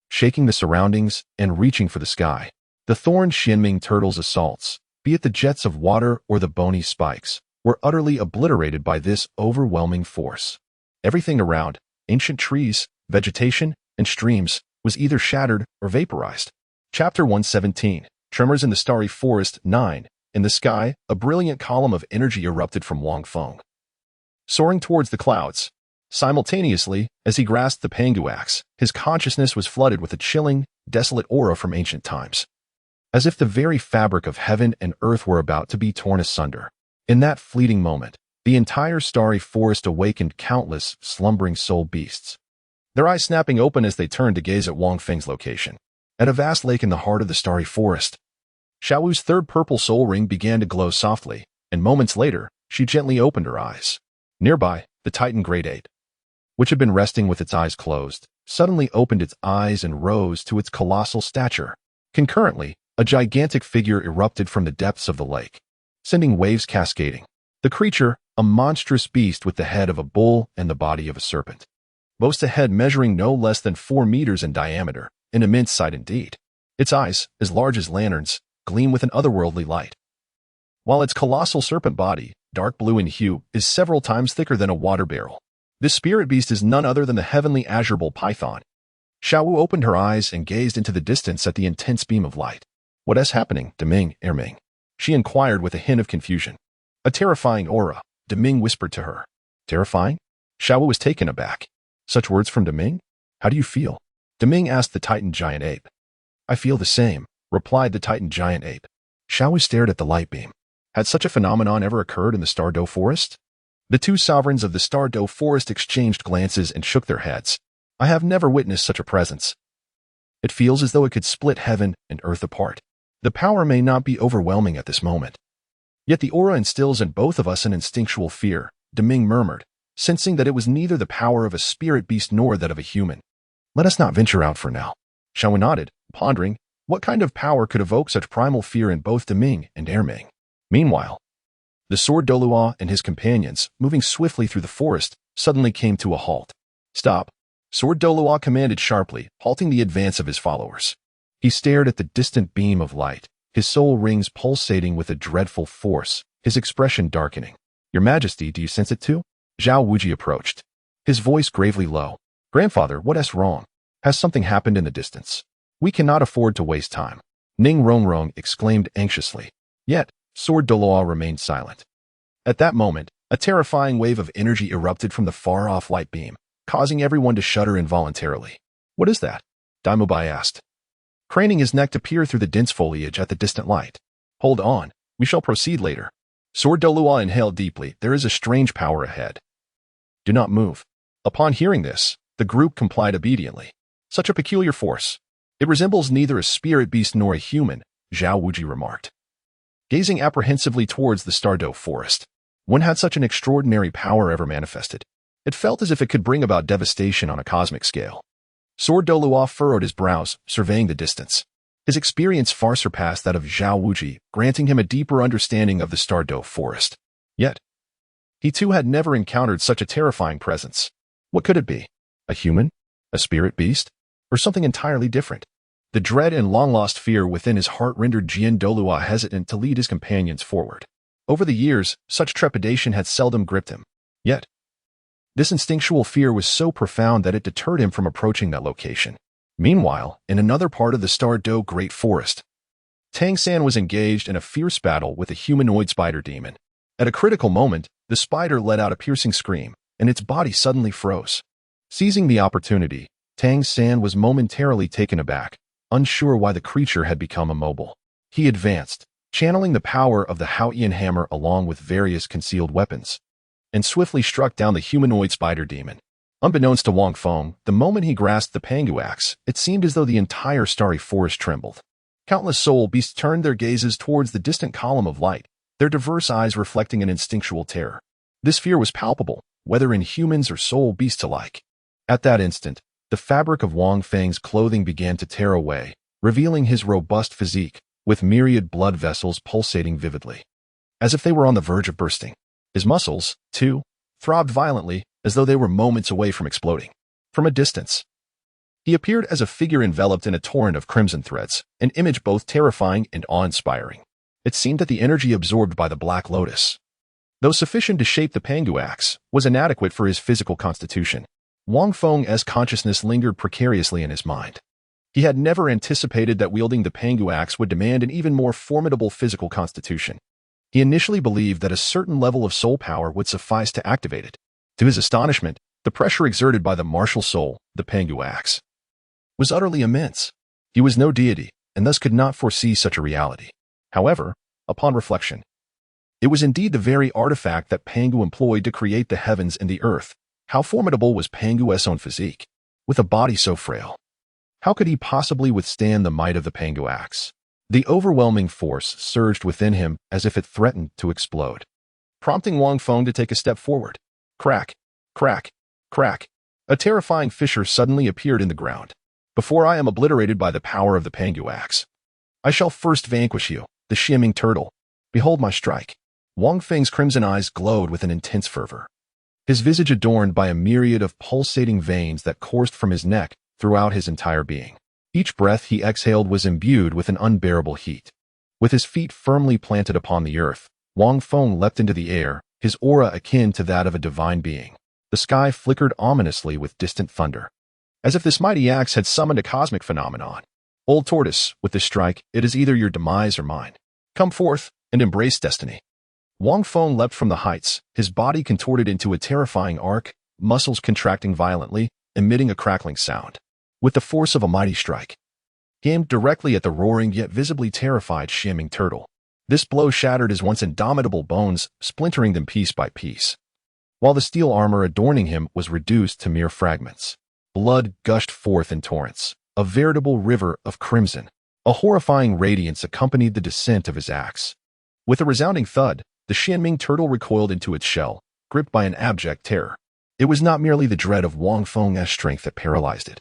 shaking the surroundings and reaching for the sky. The thorned Xianming turtle's assaults, be it the jets of water or the bony spikes, were utterly obliterated by this overwhelming force. Everything around, ancient trees, vegetation, and streams, was either shattered or vaporized. Chapter 117, Tremors in the Starry Forest 9. In the sky, a brilliant column of energy erupted from Wang Feng, soaring towards the clouds. Simultaneously, as he grasped the Pangu Axe, his consciousness was flooded with a chilling, desolate aura from ancient times, as if the very fabric of heaven and earth were about to be torn asunder. In that fleeting moment, the entire starry forest awakened countless slumbering soul beasts, their eyes snapping open as they turned to gaze at Wang Feng's location. At a vast lake in the heart of the starry forest, Xiaowu's third purple soul ring began to glow softly, and moments later, she gently opened her eyes. Nearby, the Titan Great Ape, which had been resting with its eyes closed, suddenly opened its eyes and rose to its colossal stature. Concurrently, a gigantic figure erupted from the depths of the lake, sending waves cascading. The creature, a monstrous beast with the head of a bull and the body of a serpent, boasts a head measuring no less than 4 meters in diameter, an immense sight indeed. Its eyes, as large as lanterns, gleam with an otherworldly light, while its colossal serpent body, dark blue in hue, is several times thicker than a water barrel. This spirit beast is none other than the heavenly azure bull python. Xiaowu opened her eyes and gazed into the distance at the intense beam of light. "What is happening, Deming, Erming?" she inquired with a hint of confusion. "A terrifying aura," Deming whispered to her. "Terrifying?" Xiaowu was taken aback. "Such words from Deming? How do you feel?" Deming asked the Titan giant ape. "I feel the same," replied the Titan giant ape. Xiaowu stared at the light beam. Had such a phenomenon ever occurred in the Stardo Forest? The two sovereigns of the Stardo Forest exchanged glances and shook their heads. "I have never witnessed such a presence. It feels as though it could split heaven and earth apart. The power may not be overwhelming at this moment, yet the aura instills in both of us an instinctual fear," Deming murmured, sensing that it was neither the power of a spirit beast nor that of a human. "Let us not venture out for now." Xiaowu nodded, pondering, what kind of power could evoke such primal fear in both Deming and Erming? Meanwhile, the sword Douluo and his companions, moving swiftly through the forest, suddenly came to a halt. "Stop!" Sword Douluo commanded sharply, halting the advance of his followers. He stared at the distant beam of light, his soul rings pulsating with a dreadful force, his expression darkening. "Your Majesty, do you sense it too?" Zhao Wuji approached, his voice gravely low. "Grandfather, what is wrong? Has something happened in the distance? We cannot afford to waste time." Ning Rongrong exclaimed anxiously. Yet, Sword Douluo remained silent. At that moment, a terrifying wave of energy erupted from the far-off light beam, causing everyone to shudder involuntarily. "What is that?" Daimubai asked, craning his neck to peer through the dense foliage at the distant light. "Hold on, we shall proceed later." Sword Douluo inhaled deeply. "There is a strange power ahead. Do not move." Upon hearing this, the group complied obediently. "Such a peculiar force. It resembles neither a spirit beast nor a human," Zhao Wuji remarked, gazing apprehensively towards the Stardo Forest. When had such an extraordinary power ever manifested? It felt as if it could bring about devastation on a cosmic scale. Sword Douluo furrowed his brows, surveying the distance. His experience far surpassed that of Zhao Wuji, granting him a deeper understanding of the Stardo Forest. Yet, he too had never encountered such a terrifying presence. What could it be? A human? A spirit beast? Or something entirely different? The dread and long-lost fear within his heart rendered Jian Douluo hesitant to lead his companions forward. Over the years, such trepidation had seldom gripped him. Yet, this instinctual fear was so profound that it deterred him from approaching that location. Meanwhile, in another part of the Stardo Great Forest, Tangan was engaged in a fierce battle with a humanoid spider demon. At a critical moment, the spider let out a piercing scream, and its body suddenly froze. Seizing the opportunity, Tangan was momentarily taken aback, unsure why the creature had become immobile. He advanced, channeling the power of the Haotian Hammer along with various concealed weapons, and swiftly struck down the humanoid spider demon. Unbeknownst to Wang Feng, the moment he grasped the Pangu Axe, it seemed as though the entire starry forest trembled. Countless soul beasts turned their gazes towards the distant column of light, their diverse eyes reflecting an instinctual terror. This fear was palpable, whether in humans or soul beasts alike. At that instant, the fabric of Wang Feng's clothing began to tear away, revealing his robust physique, with myriad blood vessels pulsating vividly, as if they were on the verge of bursting. His muscles, too, throbbed violently, as though they were moments away from exploding. From a distance, he appeared as a figure enveloped in a torrent of crimson threads, an image both terrifying and awe-inspiring. It seemed that the energy absorbed by the Black Lotus, though sufficient to shape the Pangu Axe, was inadequate for his physical constitution. Wang Feng's consciousness lingered precariously in his mind. He had never anticipated that wielding the Pangu Axe would demand an even more formidable physical constitution. He initially believed that a certain level of soul power would suffice to activate it. To his astonishment, the pressure exerted by the martial soul, the Pangu Axe, was utterly immense. He was no deity, and thus could not foresee such a reality. However, upon reflection, it was indeed the very artifact that Pangu employed to create the heavens and the earth. How formidable was Pangu's own physique, with a body so frail? How could he possibly withstand the might of the Pangu Axe? The overwhelming force surged within him as if it threatened to explode, prompting Wang Feng to take a step forward. Crack, crack, crack. A terrifying fissure suddenly appeared in the ground. Before I am obliterated by the power of the Pangu Axe, I shall first vanquish you, the Xianming turtle. Behold my strike. Wang Feng's crimson eyes glowed with an intense fervor, his visage adorned by a myriad of pulsating veins that coursed from his neck throughout his entire being. Each breath he exhaled was imbued with an unbearable heat. With his feet firmly planted upon the earth, Wang Feng leapt into the air, his aura akin to that of a divine being. The sky flickered ominously with distant thunder, as if this mighty axe had summoned a cosmic phenomenon. Old tortoise, with this strike, it is either your demise or mine. Come forth and embrace destiny. Wang Feng leapt from the heights, his body contorted into a terrifying arc, muscles contracting violently, emitting a crackling sound. With the force of a mighty strike, he aimed directly at the roaring yet visibly terrified Xianming turtle. This blow shattered his once indomitable bones, splintering them piece by piece, while the steel armor adorning him was reduced to mere fragments. Blood gushed forth in torrents, a veritable river of crimson. A horrifying radiance accompanied the descent of his axe. With a resounding thud, the Xianming turtle recoiled into its shell, gripped by an abject terror. It was not merely the dread of Wang Feng's strength that paralyzed it,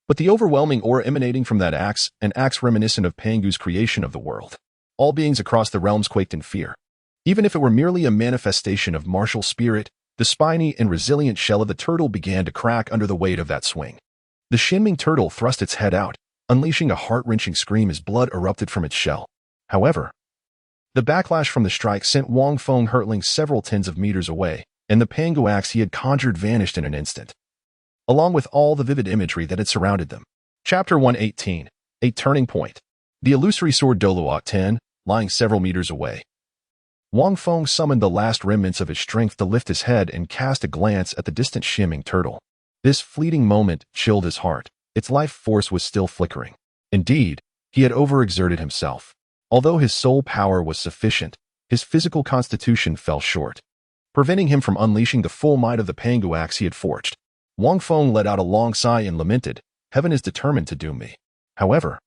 but the overwhelming aura emanating from that axe, an axe reminiscent of Pangu's creation of the world. All beings across the realms quaked in fear. Even if it were merely a manifestation of martial spirit, the spiny and resilient shell of the turtle began to crack under the weight of that swing. The Xianming turtle thrust its head out, unleashing a heart-wrenching scream as blood erupted from its shell. However, the backlash from the strike sent Wang Feng hurtling several tens of meters away, and the Pangu Axe he had conjured vanished in an instant, along with all the vivid imagery that had surrounded them. Chapter 118. A Turning Point. The illusory sword Douluo Continent, lying several meters away. Wang Feng summoned the last remnants of his strength to lift his head and cast a glance at the distant Xianming turtle. This fleeting moment chilled his heart. Its life force was still flickering. Indeed, he had overexerted himself. Although his soul power was sufficient, his physical constitution fell short, preventing him from unleashing the full might of the Pangu Axe he had forged. Wang Feng let out a long sigh and lamented, "Heaven is determined to doom me." However,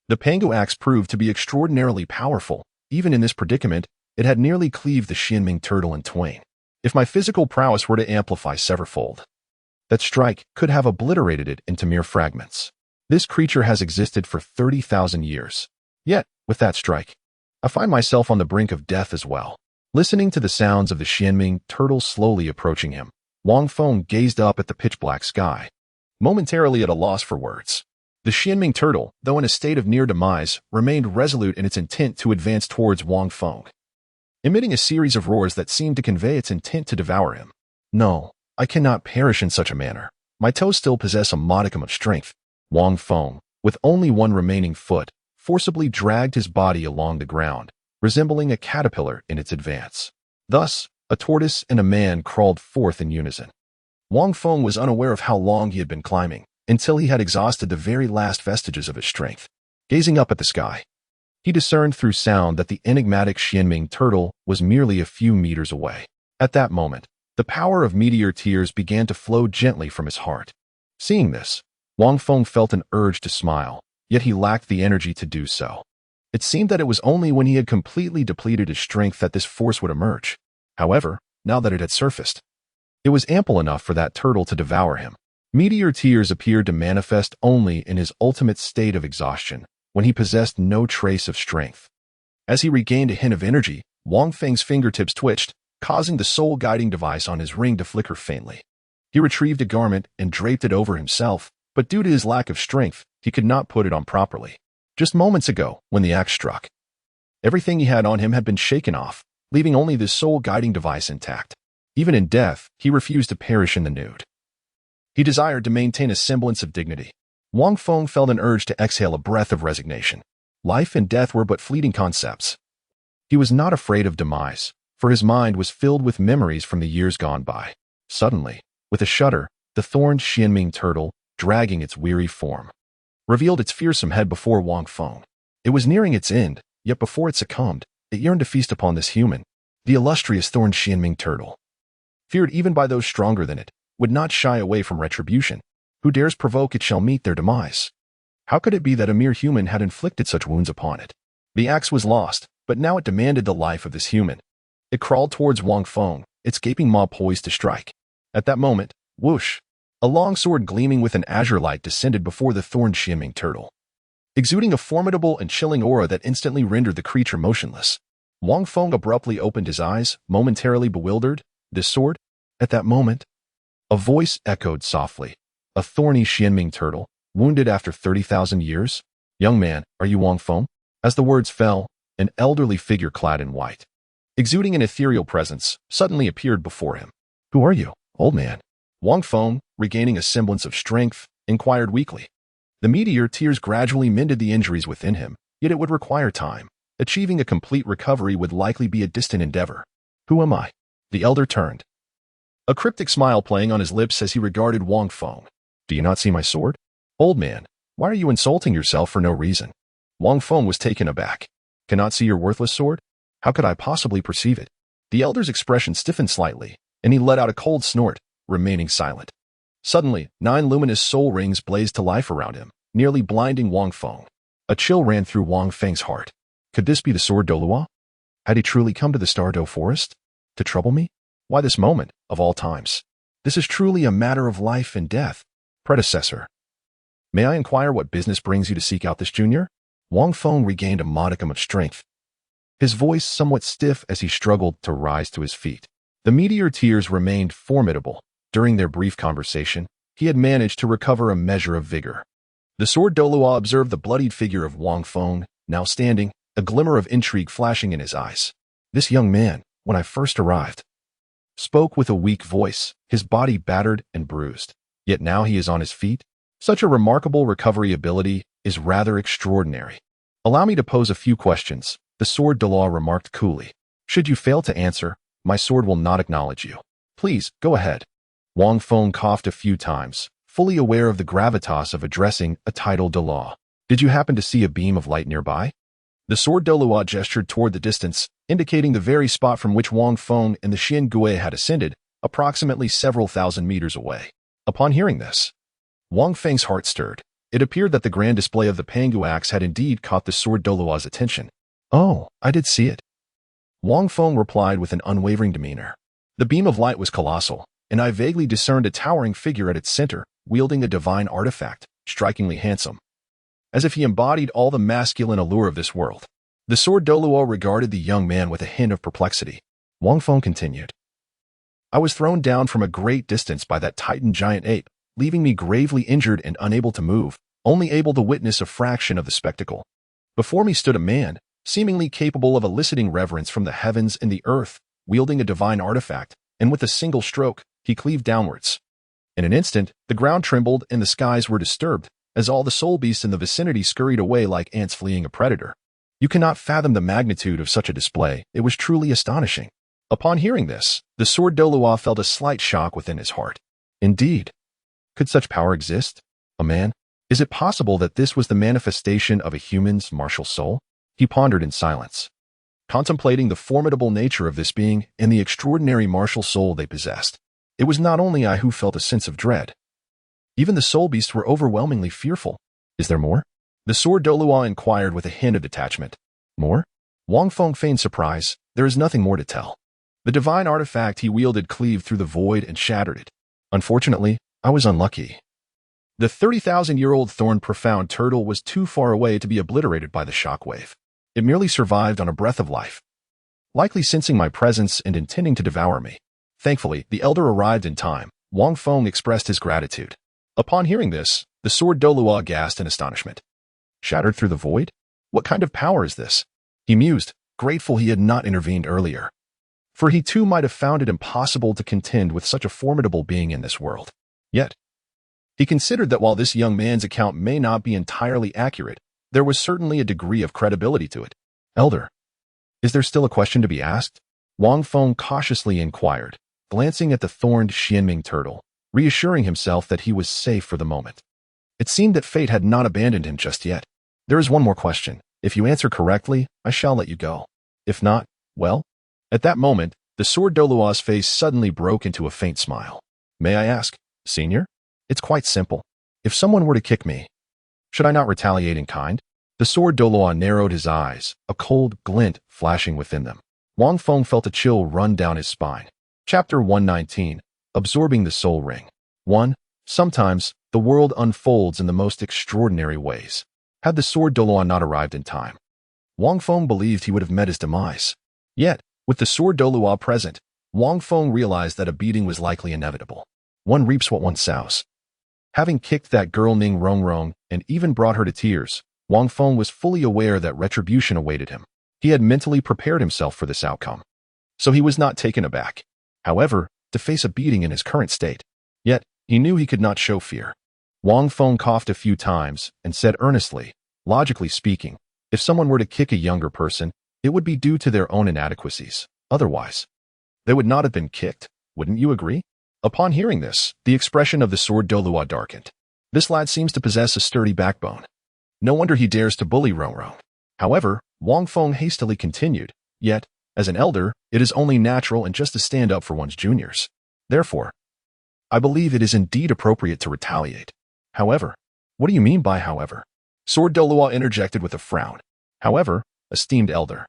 the Pangu Axe proved to be extraordinarily powerful. Even in this predicament, it had nearly cleaved the Xianming turtle in twain. If my physical prowess were to amplify severfold, that strike could have obliterated it into mere fragments. This creature has existed for 30,000 years. Yet, with that strike, I find myself on the brink of death as well. Listening to the sounds of the Xianming turtle slowly approaching him, Wang Feng gazed up at the pitch-black sky, momentarily at a loss for words. The Xianming turtle, though in a state of near demise, remained resolute in its intent to advance towards Wang Feng, emitting a series of roars that seemed to convey its intent to devour him. No, I cannot perish in such a manner. My toes still possess a modicum of strength. Wang Feng, with only one remaining foot, forcibly dragged his body along the ground, resembling a caterpillar in its advance. Thus, a tortoise and a man crawled forth in unison. Wang Feng was unaware of how long he had been climbing, until he had exhausted the very last vestiges of his strength. Gazing up at the sky, he discerned through sound that the enigmatic Xianming turtle was merely a few meters away. At that moment, the power of Meteor Tears began to flow gently from his heart. Seeing this, Wang Feng felt an urge to smile, yet he lacked the energy to do so. It seemed that it was only when he had completely depleted his strength that this force would emerge. However, now that it had surfaced, it was ample enough for that turtle to devour him. Meteor Tears appeared to manifest only in his ultimate state of exhaustion, when he possessed no trace of strength. As he regained a hint of energy, Wang Feng's fingertips twitched, causing the soul-guiding device on his ring to flicker faintly. He retrieved a garment and draped it over himself, but due to his lack of strength, he could not put it on properly. Just moments ago, when the axe struck, everything he had on him had been shaken off, leaving only the soul-guiding device intact. Even in death, he refused to perish in the nude. He desired to maintain a semblance of dignity. Wang Feng felt an urge to exhale a breath of resignation. Life and death were but fleeting concepts. He was not afraid of demise, for his mind was filled with memories from the years gone by. Suddenly, with a shudder, the thorned Xianming turtle, dragging its weary form, revealed its fearsome head before Wang Feng. It was nearing its end, yet before it succumbed, it yearned to feast upon this human. The illustrious thorned Xianming turtle, feared even by those stronger than it, would not shy away from retribution. Who dares provoke it shall meet their demise. How could it be that a mere human had inflicted such wounds upon it? The axe was lost, but now it demanded the life of this human. It crawled towards Wang Feng, its gaping maw poised to strike. At that moment, whoosh! A long sword gleaming with an azure light descended before the thorned Xianming turtle, exuding a formidable and chilling aura that instantly rendered the creature motionless. Wang Feng abruptly opened his eyes, momentarily bewildered. This sword? At that moment, a voice echoed softly. A thorny Xianming turtle, wounded after 30,000 years? Young man, are you Wang Feng? As the words fell, an elderly figure clad in white, exuding an ethereal presence, suddenly appeared before him. Who are you, old man? Wang Feng, regaining a semblance of strength, inquired weakly. The Meteor Tears gradually mended the injuries within him, yet it would require time. Achieving a complete recovery would likely be a distant endeavor. Who am I? The elder turned, a cryptic smile playing on his lips as he regarded Wang Feng. Do you not see my sword? Old man, why are you insulting yourself for no reason? Wang Feng was taken aback. Cannot see your worthless sword? How could I possibly perceive it? The elder's expression stiffened slightly, and he let out a cold snort, remaining silent. Suddenly, 9 luminous soul rings blazed to life around him, nearly blinding Wang Feng. A chill ran through Wang Feng's heart. Could this be the sword Doolwa? Had he truly come to the Stardo Forest? To trouble me? Why this moment, of all times? This is truly a matter of life and death. Predecessor. May I inquire what business brings you to seek out this junior? Wang Feng regained a modicum of strength, his voice somewhat stiff as he struggled to rise to his feet. The Meteor Tears remained formidable. During their brief conversation, he had managed to recover a measure of vigor. The sword Doolwa observed the bloodied figure of Wang Feng, now standing, a glimmer of intrigue flashing in his eyes. This young man, when I first arrived, spoke with a weak voice, his body battered and bruised. Yet now he is on his feet. Such a remarkable recovery ability is rather extraordinary. Allow me to pose a few questions, the sword Doolwa remarked coolly. Should you fail to answer, my sword will not acknowledge you. Please, go ahead. Wang Feng coughed a few times, fully aware of the gravitas of addressing a title Doolwa. Did you happen to see a beam of light nearby? The sword Doolwa gestured toward the distance, indicating the very spot from which Wang Feng and the Xian Gui had ascended, approximately several thousand meters away. Upon hearing this, Wang Feng's heart stirred. It appeared that the grand display of the Pangu Axe had indeed caught the sword Doolwa's attention. Oh, I did see it. Wang Feng replied with an unwavering demeanor. The beam of light was colossal, and I vaguely discerned a towering figure at its center, wielding a divine artifact, strikingly handsome, as if he embodied all the masculine allure of this world. The sword Doolwa regarded the young man with a hint of perplexity. Wang Feng continued. I was thrown down from a great distance by that Titan giant ape, leaving me gravely injured and unable to move, only able to witness a fraction of the spectacle. Before me stood a man, seemingly capable of eliciting reverence from the heavens and the earth, wielding a divine artifact, and with a single stroke, he cleaved downwards. In an instant, the ground trembled and the skies were disturbed, as all the soul beasts in the vicinity scurried away like ants fleeing a predator. You cannot fathom the magnitude of such a display. It was truly astonishing. Upon hearing this, the sword Doolwa felt a slight shock within his heart. Indeed. Could such power exist? A man? Is it possible that this was the manifestation of a human's martial soul? He pondered in silence, contemplating the formidable nature of this being and the extraordinary martial soul they possessed. It was not only I who felt a sense of dread. Even the soul beasts were overwhelmingly fearful. Is there more? The sword Doolwa inquired with a hint of detachment. More? Wang Feng feigned surprise. There is nothing more to tell. The divine artifact he wielded cleaved through the void and shattered it. Unfortunately, I was unlucky. The 30,000-year-old thorn profound turtle was too far away to be obliterated by the shockwave. It merely survived on a breath of life, likely sensing my presence and intending to devour me. Thankfully, the elder arrived in time. Wang Feng expressed his gratitude. Upon hearing this, the sword Doolwa gasped in astonishment. Shattered through the void? What kind of power is this? He mused, grateful he had not intervened earlier, for he too might have found it impossible to contend with such a formidable being in this world. Yet, He considered that while this young man's account may not be entirely accurate, there was certainly a degree of credibility to it. Elder, is there still a question to be asked? Wang Feng cautiously inquired, glancing at the thorned Xianming turtle, reassuring himself that he was safe for the moment. It seemed that fate had not abandoned him just yet. There is one more question. If you answer correctly, I shall let you go. If not, well? At that moment, the sword Douluo's face suddenly broke into a faint smile. May I ask, Senior? It's quite simple. If someone were to kick me, should I not retaliate in kind? The sword Douluo narrowed his eyes, a cold glint flashing within them. Wang Feng felt a chill run down his spine. Chapter 119, Absorbing the Soul Ring. 1. Sometimes, the world unfolds in the most extraordinary ways. Had the sword Douluo not arrived in time, Wang Feng believed he would have met his demise. Yet, with the sword Douluo present, Wang Feng realized that a beating was likely inevitable. One reaps what one sows. Having kicked that girl Ning Rongrong and even brought her to tears, Wang Feng was fully aware that retribution awaited him. He had mentally prepared himself for this outcome. So he was not taken aback, however, to face a beating in his current state. Yet, he knew he could not show fear. Wang Feng coughed a few times and said earnestly, logically speaking, if someone were to kick a younger person, it would be due to their own inadequacies. Otherwise, they would not have been kicked. Wouldn't you agree? Upon hearing this, the expression of the sword Douluo darkened. This lad seems to possess a sturdy backbone. No wonder he dares to bully Rongrong. However, Wang Feng hastily continued, yet, as an elder, it is only natural and just to stand up for one's juniors. Therefore, I believe it is indeed appropriate to retaliate. However, what do you mean by however? Sword Douluo interjected with a frown. However, esteemed elder,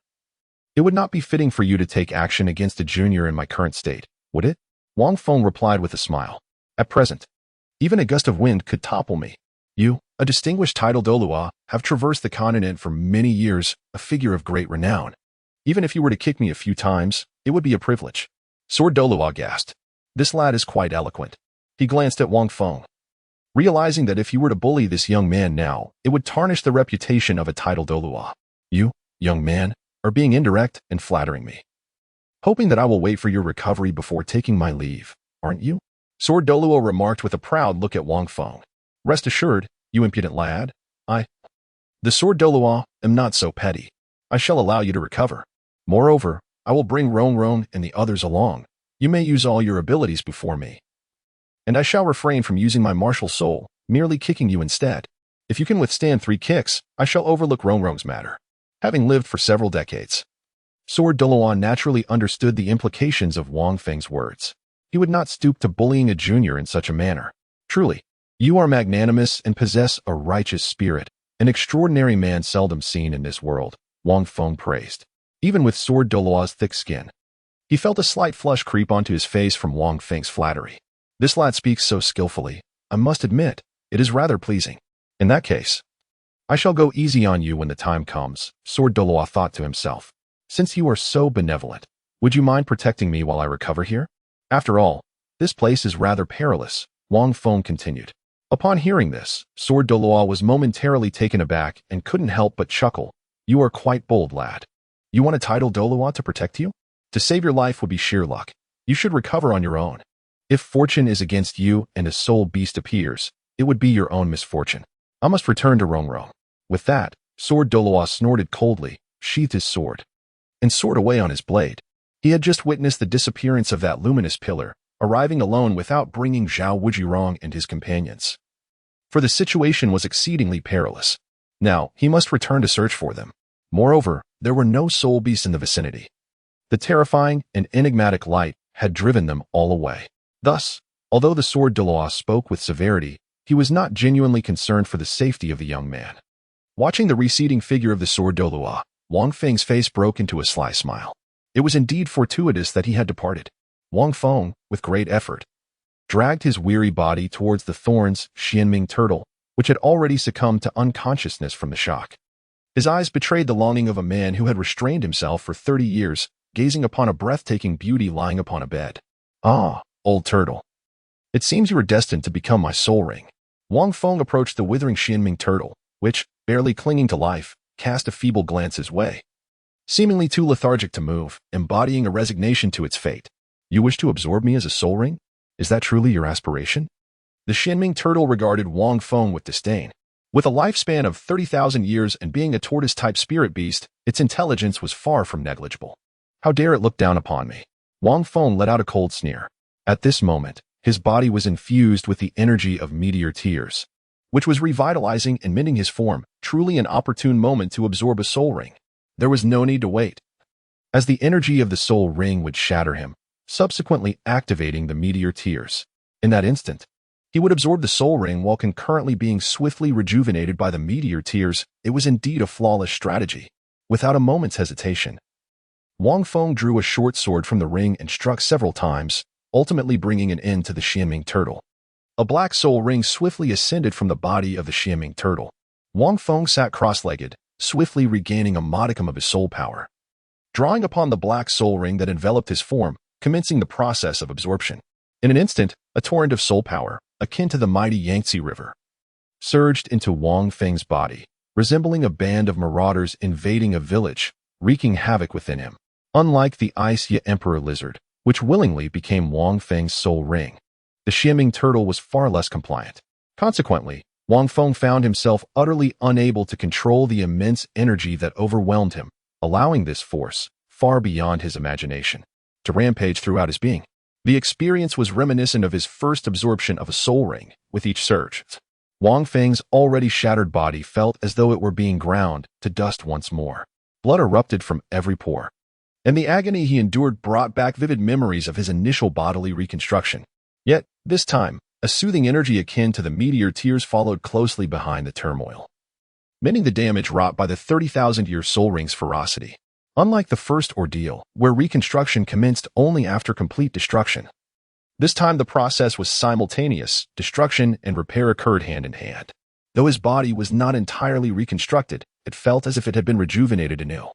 it would not be fitting for you to take action against a junior in my current state, would it? Wang Feng replied with a smile. At present, even a gust of wind could topple me. You, a distinguished title Douluo, have traversed the continent for many years, a figure of great renown. Even if you were to kick me a few times, it would be a privilege. Sword Douluo gasped. This lad is quite eloquent. He glanced at Wang Feng, realizing that if he were to bully this young man now, it would tarnish the reputation of a title Douluo. You, young man, are being indirect and flattering me. Hoping that I will wait for your recovery before taking my leave, aren't you? Sword Douluo remarked with a proud look at Wang Feng. Rest assured, you impudent lad, the sword Douluo, am not so petty. I shall allow you to recover. Moreover, I will bring Rongrong and the others along. You may use all your abilities before me. And I shall refrain from using my martial soul, merely kicking you instead. If you can withstand 3 kicks, I shall overlook Rongrong's matter. Having lived for several decades, Sword Douluo naturally understood the implications of Wang Feng's words. He would not stoop to bullying a junior in such a manner. Truly, you are magnanimous and possess a righteous spirit, an extraordinary man seldom seen in this world, Wang Feng praised. Even with Sword Douluo's thick skin, he felt a slight flush creep onto his face from Wang Feng's flattery. This lad speaks so skillfully, I must admit, it is rather pleasing. In that case, I shall go easy on you when the time comes, Sword Douluo thought to himself. Since you are so benevolent, would you mind protecting me while I recover here? After all, this place is rather perilous, Wang Feng continued. Upon hearing this, Sword Douluo was momentarily taken aback and couldn't help but chuckle. You are quite bold, lad. You want a title Douluo to protect you? To save your life would be sheer luck. You should recover on your own. If fortune is against you and a soul beast appears, it would be your own misfortune. I must return to Rongrong. With that, Sword Douluo snorted coldly, sheathed his sword, and soared away on his blade. He had just witnessed the disappearance of that luminous pillar, arriving alone without bringing Zhao Wujirong and his companions. For the situation was exceedingly perilous. Now, he must return to search for them. Moreover, there were no soul beasts in the vicinity. The terrifying and enigmatic light had driven them all away. Thus, although the sword Douluo spoke with severity, he was not genuinely concerned for the safety of the young man. Watching the receding figure of the sword Douluo, Wang Feng's face broke into a sly smile. It was indeed fortuitous that he had departed. Wang Feng, with great effort, dragged his weary body towards the thorns Xianming turtle, which had already succumbed to unconsciousness from the shock. His eyes betrayed the longing of a man who had restrained himself for 30 years, gazing upon a breathtaking beauty lying upon a bed. Ah, old turtle. It seems you were destined to become my soul ring. Wang Feng approached the withering Xianming turtle, which, barely clinging to life, cast a feeble glance his way. Seemingly too lethargic to move, embodying a resignation to its fate. You wish to absorb me as a soul ring? Is that truly your aspiration? The Xianming turtle regarded Wang Feng with disdain. With a lifespan of 30,000 years and being a tortoise-type spirit beast, its intelligence was far from negligible. How dare it look down upon me? Wang Feng let out a cold sneer. At this moment, his body was infused with the energy of Meteor Tears, which was revitalizing and mending his form, truly an opportune moment to absorb a soul ring. There was no need to wait, as the energy of the soul ring would shatter him, subsequently activating the Meteor Tears. In that instant, he would absorb the soul ring while concurrently being swiftly rejuvenated by the Meteor Tears. It was indeed a flawless strategy. Without a moment's hesitation, Wang Feng drew a short sword from the ring and struck several times, ultimately bringing an end to the Xianming turtle. A black soul ring swiftly ascended from the body of the Xianming turtle. Wang Feng sat cross-legged, swiftly regaining a modicum of his soul power, drawing upon the black soul ring that enveloped his form, commencing the process of absorption. In an instant, a torrent of soul power, akin to the mighty Yangtze River, surged into Wang Feng's body, resembling a band of marauders invading a village, wreaking havoc within him. Unlike the Ice Emperor lizard, which willingly became Wang Feng's soul ring, the Xianming turtle was far less compliant. Consequently, Wang Feng found himself utterly unable to control the immense energy that overwhelmed him, allowing this force, far beyond his imagination, to rampage throughout his being. The experience was reminiscent of his first absorption of a soul ring. With each surge, Wang Feng's already shattered body felt as though it were being ground to dust once more. Blood erupted from every pore, and the agony he endured brought back vivid memories of his initial bodily reconstruction. Yet, this time, a soothing energy akin to the Meteor Tears followed closely behind the turmoil, mending the damage wrought by the 30,000-year soul ring's ferocity. Unlike the first ordeal, where reconstruction commenced only after complete destruction, this time the process was simultaneous. Destruction and repair occurred hand in hand. Though his body was not entirely reconstructed, it felt as if it had been rejuvenated anew.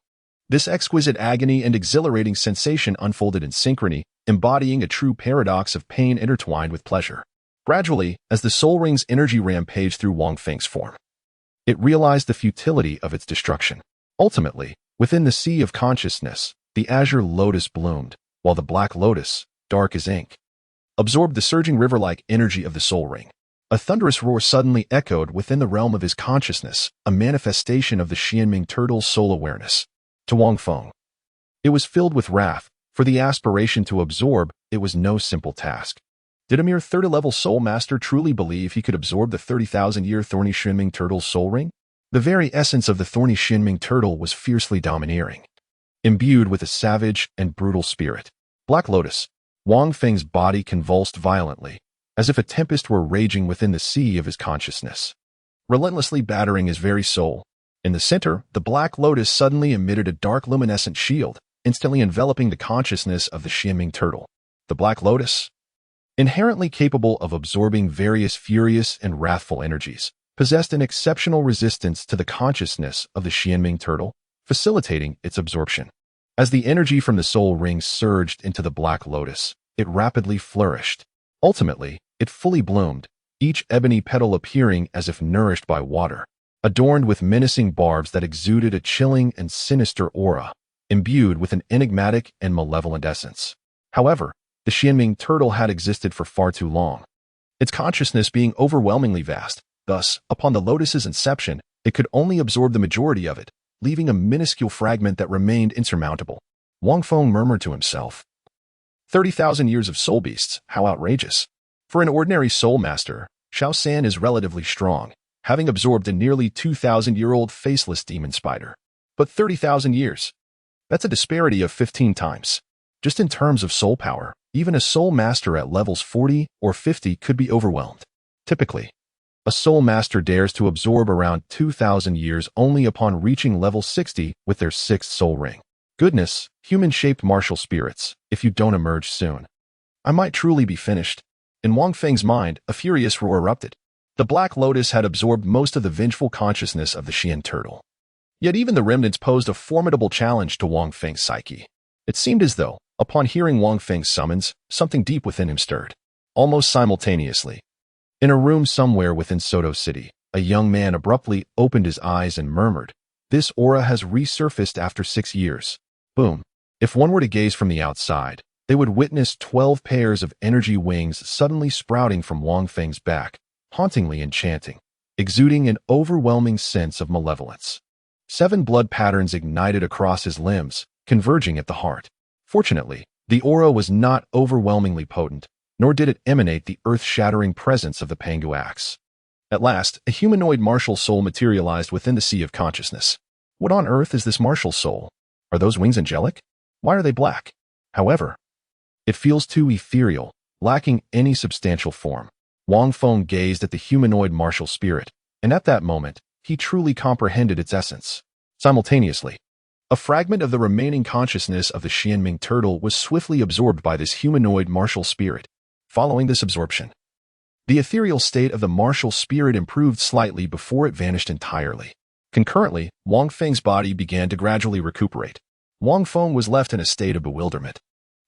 This exquisite agony and exhilarating sensation unfolded in synchrony, embodying a true paradox of pain intertwined with pleasure. Gradually, as the soul ring's energy rampaged through Wang Feng's form, it realized the futility of its destruction. Ultimately, within the sea of consciousness, the azure lotus bloomed, while the black lotus, dark as ink, absorbed the surging river-like energy of the soul ring. A thunderous roar suddenly echoed within the realm of his consciousness, a manifestation of the Xianming turtle's soul awareness. To Wang Feng, it was filled with wrath. For the aspiration to absorb, it was no simple task. Did a mere 30-level soul master truly believe he could absorb the 30,000-year thorny Xianming turtle's soul ring? The very essence of the thorny Xianming turtle was fiercely domineering, imbued with a savage and brutal spirit. Black Lotus, Wang Feng's body convulsed violently, as if a tempest were raging within the sea of his consciousness, relentlessly battering his very soul. In the center, the Black Lotus suddenly emitted a dark luminescent shield, instantly enveloping the consciousness of the Xianming turtle. The Black Lotus, inherently capable of absorbing various furious and wrathful energies, possessed an exceptional resistance to the consciousness of the Xianming turtle, facilitating its absorption. As the energy from the soul ring surged into the Black Lotus, it rapidly flourished. Ultimately, it fully bloomed, each ebony petal appearing as if nourished by water, adorned with menacing barbs that exuded a chilling and sinister aura, imbued with an enigmatic and malevolent essence. However, the Xianming turtle had existed for far too long, its consciousness being overwhelmingly vast. Thus, upon the lotus's inception, it could only absorb the majority of it, leaving a minuscule fragment that remained insurmountable. Wang Feng murmured to himself, 30,000 years of soul beasts, how outrageous. For an ordinary soul master, Xiao San is relatively strong, having absorbed a nearly 2,000-year-old faceless demon spider. But 30,000 years, that's a disparity of 15 times. Just in terms of soul power, even a soul master at levels 40 or 50 could be overwhelmed. Typically, a soul master dares to absorb around 2,000 years only upon reaching level 60 with their 6th soul ring. Goodness, human-shaped martial spirits, if you don't emerge soon, I might truly be finished. In Wang Feng's mind, a furious roar erupted. The Black Lotus had absorbed most of the vengeful consciousness of the Xian turtle. Yet even the remnants posed a formidable challenge to Wang Feng's psyche. It seemed as though, upon hearing Wang Feng's summons, something deep within him stirred. Almost simultaneously, in a room somewhere within Soto City, a young man abruptly opened his eyes and murmured, "This aura has resurfaced after 6 years." Boom. If one were to gaze from the outside, they would witness 12 pairs of energy wings suddenly sprouting from Wang Feng's back, hauntingly enchanting, exuding an overwhelming sense of malevolence. 7 blood patterns ignited across his limbs, converging at the heart. Fortunately, the aura was not overwhelmingly potent, nor did it emanate the earth-shattering presence of the Pangu Axe. At last, a humanoid martial soul materialized within the sea of consciousness. What on earth is this martial soul? Are those wings angelic? Why are they black? However, it feels too ethereal, lacking any substantial form. Wang Feng gazed at the humanoid martial spirit, and at that moment, he truly comprehended its essence. Simultaneously, a fragment of the remaining consciousness of the Xianming turtle was swiftly absorbed by this humanoid martial spirit. Following this absorption, the ethereal state of the martial spirit improved slightly before it vanished entirely. Concurrently, Wang Feng's body began to gradually recuperate. Wang Feng was left in a state of bewilderment.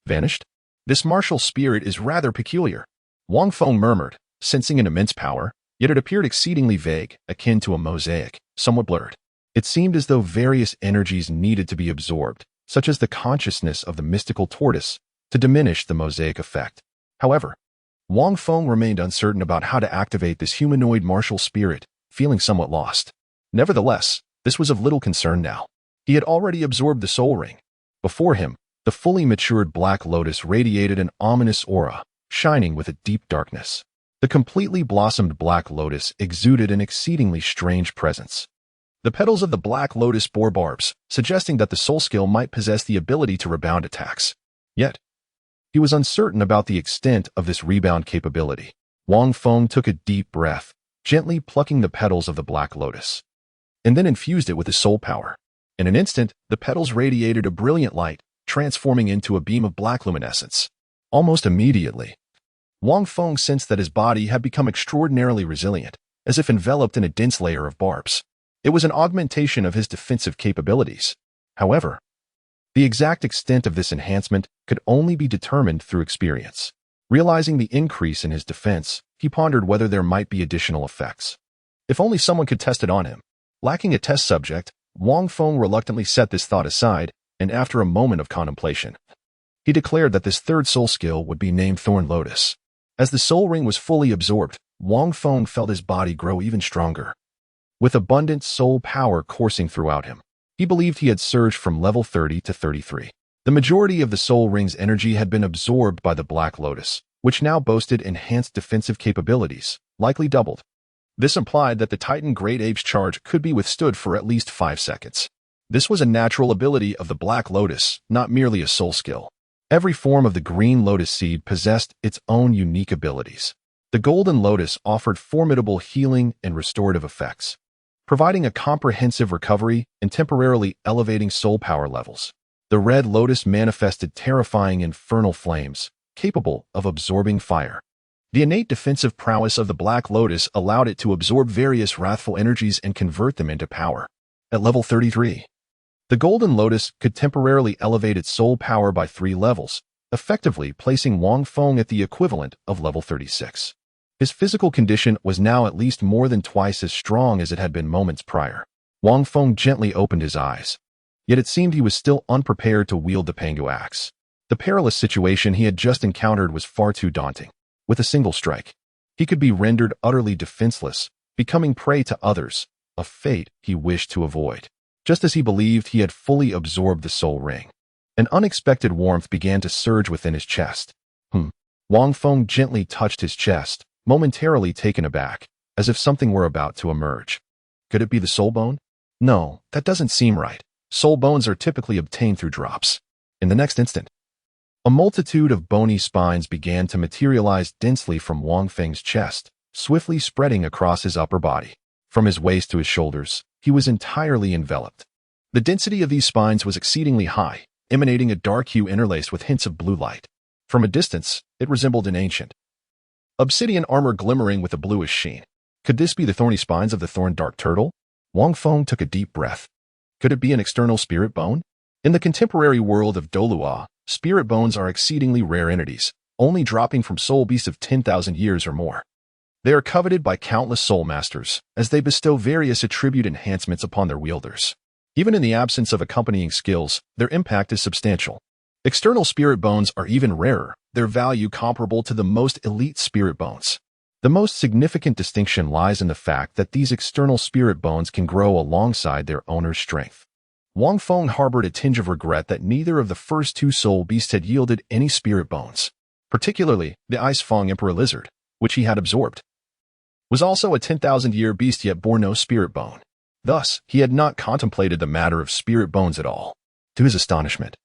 Vanished? This martial spirit is rather peculiar. Wang Feng murmured, sensing an immense power, yet it appeared exceedingly vague, akin to a mosaic, somewhat blurred. It seemed as though various energies needed to be absorbed, such as the consciousness of the mystical tortoise, to diminish the mosaic effect. However, Wang Feng remained uncertain about how to activate this humanoid martial spirit, feeling somewhat lost. Nevertheless, this was of little concern now. He had already absorbed the soul ring. Before him, the fully matured black lotus radiated an ominous aura, shining with a deep darkness. The completely blossomed black lotus exuded an exceedingly strange presence. The petals of the black lotus bore barbs, suggesting that the soul skill might possess the ability to rebound attacks. Yet, he was uncertain about the extent of this rebound capability. Wang Feng took a deep breath, gently plucking the petals of the black lotus, and then infused it with his soul power. In an instant, the petals radiated a brilliant light, transforming into a beam of black luminescence. Almost immediately, Wang Feng sensed that his body had become extraordinarily resilient, as if enveloped in a dense layer of barbs. It was an augmentation of his defensive capabilities. However, the exact extent of this enhancement could only be determined through experience. Realizing the increase in his defense, he pondered whether there might be additional effects. If only someone could test it on him. Lacking a test subject, Wang Feng reluctantly set this thought aside, and after a moment of contemplation, he declared that this third soul skill would be named Thorn Lotus. As the soul ring was fully absorbed, Wang Feng felt his body grow even stronger. With abundant soul power coursing throughout him, he believed he had surged from level 30 to 33. The majority of the soul ring's energy had been absorbed by the Black Lotus, which now boasted enhanced defensive capabilities, likely doubled. This implied that the Titan Great Ape's charge could be withstood for at least 5 seconds. This was a natural ability of the Black Lotus, not merely a soul skill. Every form of the Green Lotus seed possessed its own unique abilities. The Golden Lotus offered formidable healing and restorative effects, providing a comprehensive recovery and temporarily elevating soul power levels. The Red Lotus manifested terrifying infernal flames, capable of absorbing fire. The innate defensive prowess of the Black Lotus allowed it to absorb various wrathful energies and convert them into power. At level 33, the Golden Lotus could temporarily elevate its soul power by 3 levels, effectively placing Wang Feng at the equivalent of level 36. His physical condition was now at least more than twice as strong as it had been moments prior. Wang Feng gently opened his eyes, yet it seemed he was still unprepared to wield the Pangu Axe. The perilous situation he had just encountered was far too daunting. With a single strike, he could be rendered utterly defenseless, becoming prey to others, a fate he wished to avoid. Just as he believed he had fully absorbed the soul ring, an unexpected warmth began to surge within his chest. Wang Feng gently touched his chest, momentarily taken aback, as if something were about to emerge. Could it be the soul bone? No, that doesn't seem right. Soul bones are typically obtained through drops. In the next instant, a multitude of bony spines began to materialize densely from Wang Feng's chest, swiftly spreading across his upper body. From his waist to his shoulders, he was entirely enveloped. The density of these spines was exceedingly high, emanating a dark hue interlaced with hints of blue light. From a distance, it resembled an ancient obsidian armor glimmering with a bluish sheen. Could this be the thorny spines of the thorn dark turtle? Wang Feng took a deep breath. Could it be an external spirit bone? In the contemporary world of Douluo, spirit bones are exceedingly rare entities, only dropping from soul beasts of 10,000 years or more. They are coveted by countless soul masters, as they bestow various attribute enhancements upon their wielders. Even in the absence of accompanying skills, their impact is substantial. External spirit bones are even rarer, their value comparable to the most elite spirit bones. The most significant distinction lies in the fact that these external spirit bones can grow alongside their owner's strength. Wang Feng harbored a tinge of regret that neither of the first two soul beasts had yielded any spirit bones. Particularly, the Ice Feng Emperor Lizard, which he had absorbed, was also a 10,000-year beast yet bore no spirit bone. Thus, he had not contemplated the matter of spirit bones at all. To his astonishment,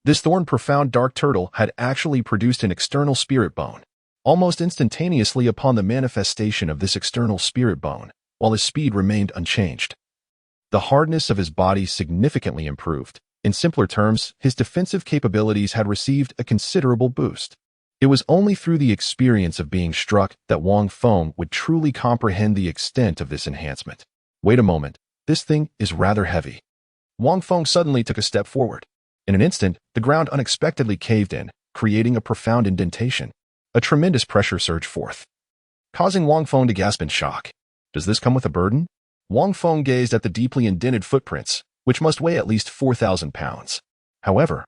this thorn-profound dark turtle had actually produced an external spirit bone. Almost instantaneously upon the manifestation of this external spirit bone, while his speed remained unchanged, the hardness of his body significantly improved. In simpler terms, his defensive capabilities had received a considerable boost. It was only through the experience of being struck that Wang Feng would truly comprehend the extent of this enhancement. Wait a moment, this thing is rather heavy. Wang Feng suddenly took a step forward. In an instant, the ground unexpectedly caved in, creating a profound indentation. A tremendous pressure surged forth, causing Wang Feng to gasp in shock. Does this come with a burden? Wang Feng gazed at the deeply indented footprints, which must weigh at least 4,000 pounds. However,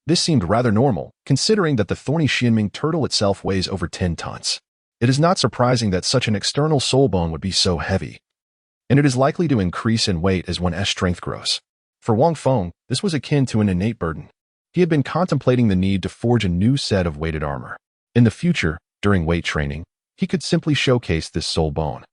this seemed rather normal, considering that the thorny Xianming turtle itself weighs over 10 tons. It is not surprising that such an external soul bone would be so heavy, and it is likely to increase in weight as one's strength grows. For Wang Feng, this was akin to an innate burden. He had been contemplating the need to forge a new set of weighted armor. In the future, during weight training, he could simply showcase this soul bone,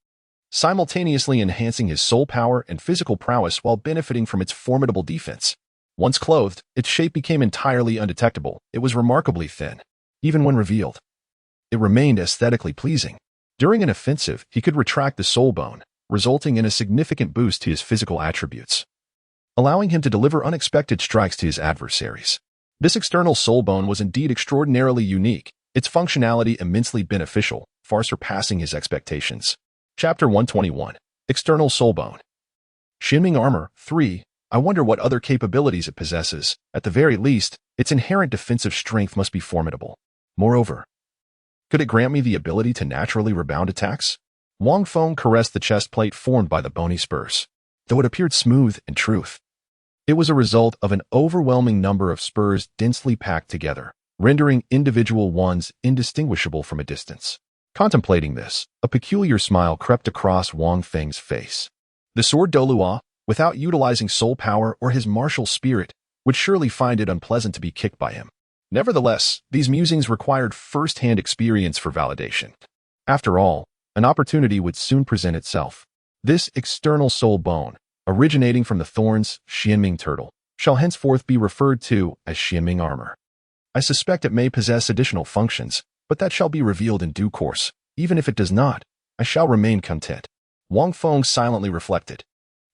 simultaneously enhancing his soul power and physical prowess while benefiting from its formidable defense. Once clothed, its shape became entirely undetectable. It was remarkably thin. Even when revealed, it remained aesthetically pleasing. During an offensive, he could retract the soul bone, resulting in a significant boost to his physical attributes, allowing him to deliver unexpected strikes to his adversaries. This external soul bone was indeed extraordinarily unique, its functionality immensely beneficial, far surpassing his expectations. Chapter 121. External Soul Bone. Xianming Armor 3. I wonder what other capabilities it possesses. At the very least, its inherent defensive strength must be formidable. Moreover, could it grant me the ability to naturally rebound attacks? Wang Feng caressed the chest plate formed by the bony spurs. Though it appeared smooth in truth, it was a result of an overwhelming number of spurs densely packed together, rendering individual ones indistinguishable from a distance. Contemplating this, a peculiar smile crept across Wang Feng's face. The sword Doolwa, without utilizing soul power or his martial spirit, would surely find it unpleasant to be kicked by him. Nevertheless, these musings required first-hand experience for validation. After all, an opportunity would soon present itself. This external soul bone, originating from the thorns Xianming turtle, shall henceforth be referred to as Xianming Armor. I suspect it may possess additional functions, but that shall be revealed in due course. Even if it does not, I shall remain content. Wang Feng silently reflected.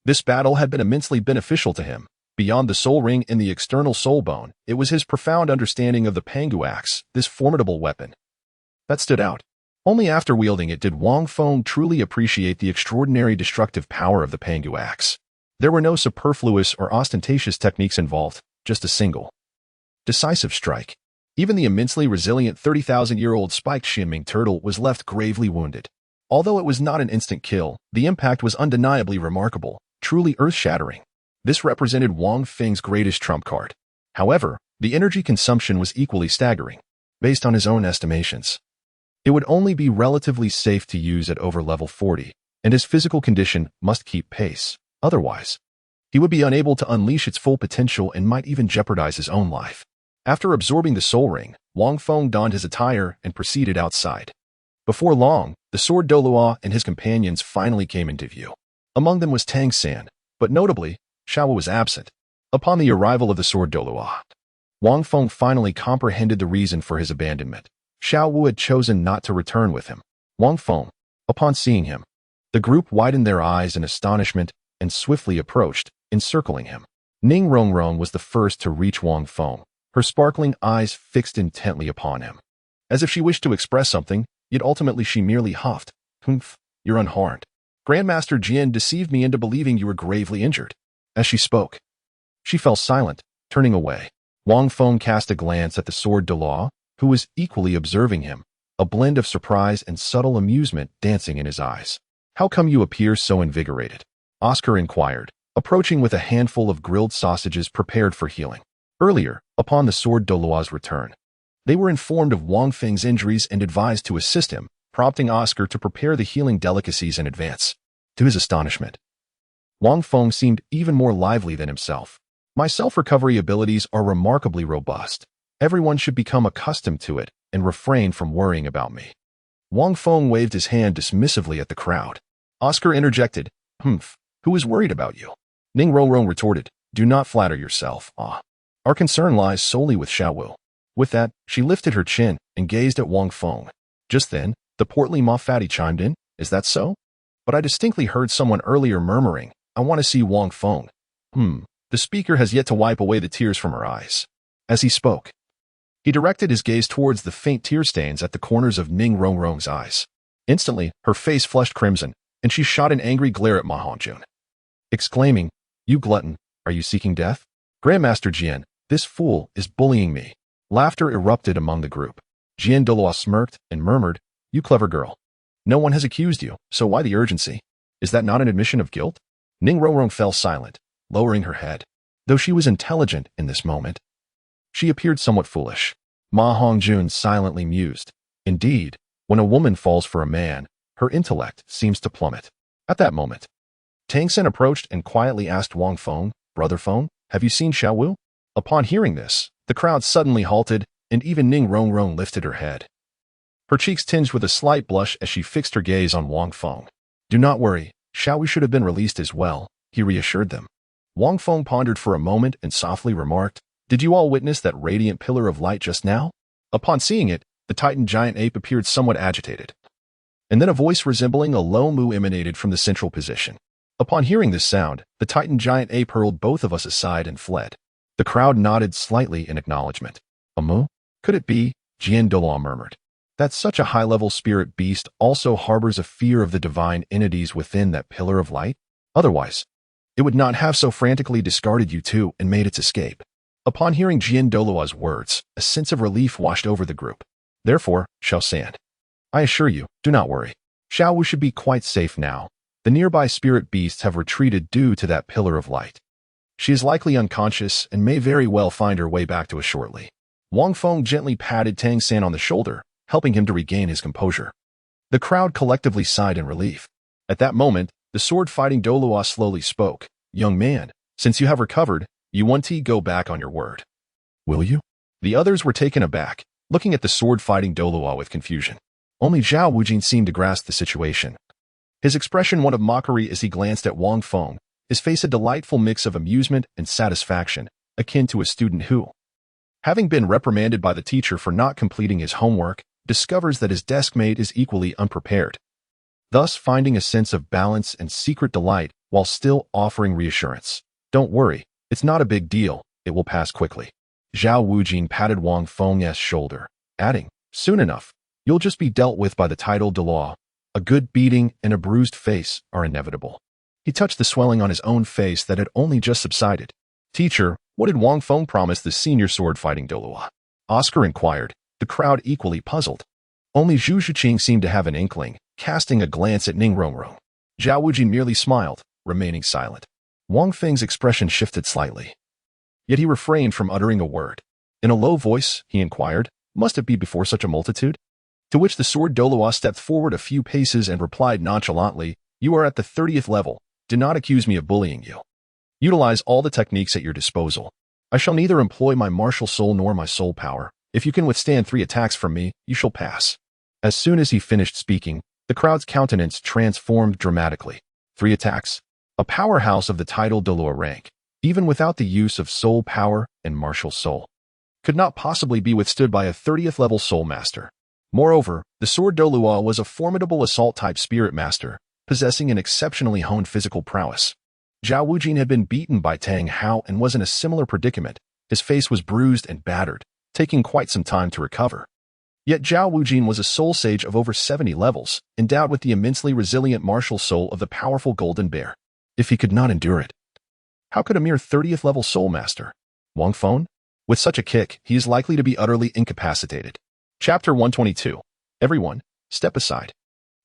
This battle had been immensely beneficial to him. Beyond the soul ring and the external soul bone, it was his profound understanding of the Pangu Axe, this formidable weapon, that stood out. Only after wielding it did Wang Feng truly appreciate the extraordinary destructive power of the Pangu Axe. There were no superfluous or ostentatious techniques involved, just a single, decisive strike. Even the immensely resilient 30,000-year-old spiked Xianming turtle was left gravely wounded. Although it was not an instant kill, the impact was undeniably remarkable, truly earth-shattering. This represented Wang Feng's greatest trump card. However, the energy consumption was equally staggering. Based on his own estimations, it would only be relatively safe to use at over level 40, and his physical condition must keep pace. Otherwise, he would be unable to unleash its full potential and might even jeopardize his own life. After absorbing the soul ring, Wang Feng donned his attire and proceeded outside. Before long, the sword Doolwa and his companions finally came into view. Among them was Tangan, but notably, Xiao was absent. Upon the arrival of the sword Doolwa, Wang Feng finally comprehended the reason for his abandonment. Xiao had chosen not to return with him. Wang Feng, upon seeing him, the group widened their eyes in astonishment and swiftly approached, encircling him. Ning Rongrong was the first to reach Wang Feng, her sparkling eyes fixed intently upon him. As if she wished to express something, yet ultimately she merely huffed. Humph, you're unharmed. Grandmaster Jian deceived me into believing you were gravely injured. As she spoke, she fell silent, turning away. Wang Feng cast a glance at the sword Doolwa, who was equally observing him, a blend of surprise and subtle amusement dancing in his eyes. How come you appear so invigorated? Oscar inquired, approaching with a handful of grilled sausages prepared for healing. Earlier, Upon the sword Douluo's return, they were informed of Wang Feng's injuries and advised to assist him, prompting Oscar to prepare the healing delicacies in advance. To his astonishment, Wang Feng seemed even more lively than himself. My self-recovery abilities are remarkably robust. Everyone should become accustomed to it and refrain from worrying about me. Wang Feng waved his hand dismissively at the crowd. Oscar interjected, who is worried about you? Ning Rongrong retorted, do not flatter yourself, Our concern lies solely with Xiaowu. With that, she lifted her chin and gazed at Wang Feng. Just then, the portly Ma Fatty chimed in, is that so? But I distinctly heard someone earlier murmuring, I want to see Wang Feng. The speaker has yet to wipe away the tears from her eyes. As he spoke, he directed his gaze towards the faint tear stains at the corners of Ning Rongrong's eyes. Instantly, her face flushed crimson, and she shot an angry glare at Ma Hongjun, exclaiming, you glutton, are you seeking death? Grandmaster Jian, this fool is bullying me. Laughter erupted among the group. Jian Douluo smirked and murmured, you clever girl. No one has accused you, so why the urgency? Is that not an admission of guilt? Ning Rongrong fell silent, lowering her head. Though she was intelligent in this moment, she appeared somewhat foolish. Ma Hongjun silently mused. Indeed, when a woman falls for a man, her intellect seems to plummet. At that moment, Tangan approached and quietly asked Wang Feng, Brother Feng, have you seen Xiaowu? Upon hearing this, the crowd suddenly halted, and even Ning Rongrong lifted her head. Her cheeks tinged with a slight blush as she fixed her gaze on Wang Feng. Do not worry, Xiaowu should have been released as well, he reassured them. Wang Feng pondered for a moment and softly remarked, did you all witness that radiant pillar of light just now? Upon seeing it, the Titan giant ape appeared somewhat agitated. And then a voice resembling a low moo emanated from the central position. Upon hearing this sound, the Titan giant ape hurled both of us aside and fled. The crowd nodded slightly in acknowledgement. A moo? Could it be? Jian Douluo murmured. That such a high-level spirit beast also harbors a fear of the divine entities within that pillar of light? Otherwise, it would not have so frantically discarded you two and made its escape. Upon hearing Jian Douluo's words, a sense of relief washed over the group. Therefore, Xiao San, I assure you, do not worry. Xiaowu should be quite safe now. The nearby spirit beasts have retreated due to that pillar of light. She is likely unconscious and may very well find her way back to us shortly. Wang Feng gently patted Tangan on the shoulder, helping him to regain his composure. The crowd collectively sighed in relief. At that moment, the sword-fighting Douluo slowly spoke. Young man, since you have recovered, you want to go back on your word. Will you? The others were taken aback, looking at the sword-fighting Douluo with confusion. Only Zhao Wujin seemed to grasp the situation. His expression one of mockery as he glanced at Wang Feng, his face a delightful mix of amusement and satisfaction, akin to a student who, having been reprimanded by the teacher for not completing his homework, discovers that his deskmate is equally unprepared, thus finding a sense of balance and secret delight while still offering reassurance. Don't worry, it's not a big deal, it will pass quickly. Zhao Wujin patted Wang Feng's shoulder, adding, soon enough, you'll just be dealt with by the title Douluo. A good beating and a bruised face are inevitable. He touched the swelling on his own face that had only just subsided. Teacher, what did Wang Feng promise the senior sword-fighting Douluo? Oscar inquired, the crowd equally puzzled. Only Zhu Zhiqing seemed to have an inkling, casting a glance at Ning Rongrong. Zhao Wujin merely smiled, remaining silent. Wang Feng's expression shifted slightly. Yet he refrained from uttering a word. In a low voice, he inquired, must it be before such a multitude? To which the sword Douluo stepped forward a few paces and replied nonchalantly, you are at the 30th level. Do not accuse me of bullying you. Utilize all the techniques at your disposal. I shall neither employ my martial soul nor my soul power. If you can withstand 3 attacks from me, you shall pass. As soon as he finished speaking, the crowd's countenance transformed dramatically. 3 attacks? A powerhouse of the title Douluo rank, even without the use of soul power and martial soul, could not possibly be withstood by a 30th level soul master. Moreover, the sword Douluo was a formidable assault-type spirit master, possessing an exceptionally honed physical prowess. Zhao Wujin had been beaten by Tanghao and was in a similar predicament. His face was bruised and battered, taking quite some time to recover. Yet Zhao Wujin was a soul sage of over 70 levels, endowed with the immensely resilient martial soul of the powerful Golden Bear. If he could not endure it, how could a mere 30th level soul master? Wang Feng? With such a kick, he is likely to be utterly incapacitated. Chapter 122. Everyone, step aside.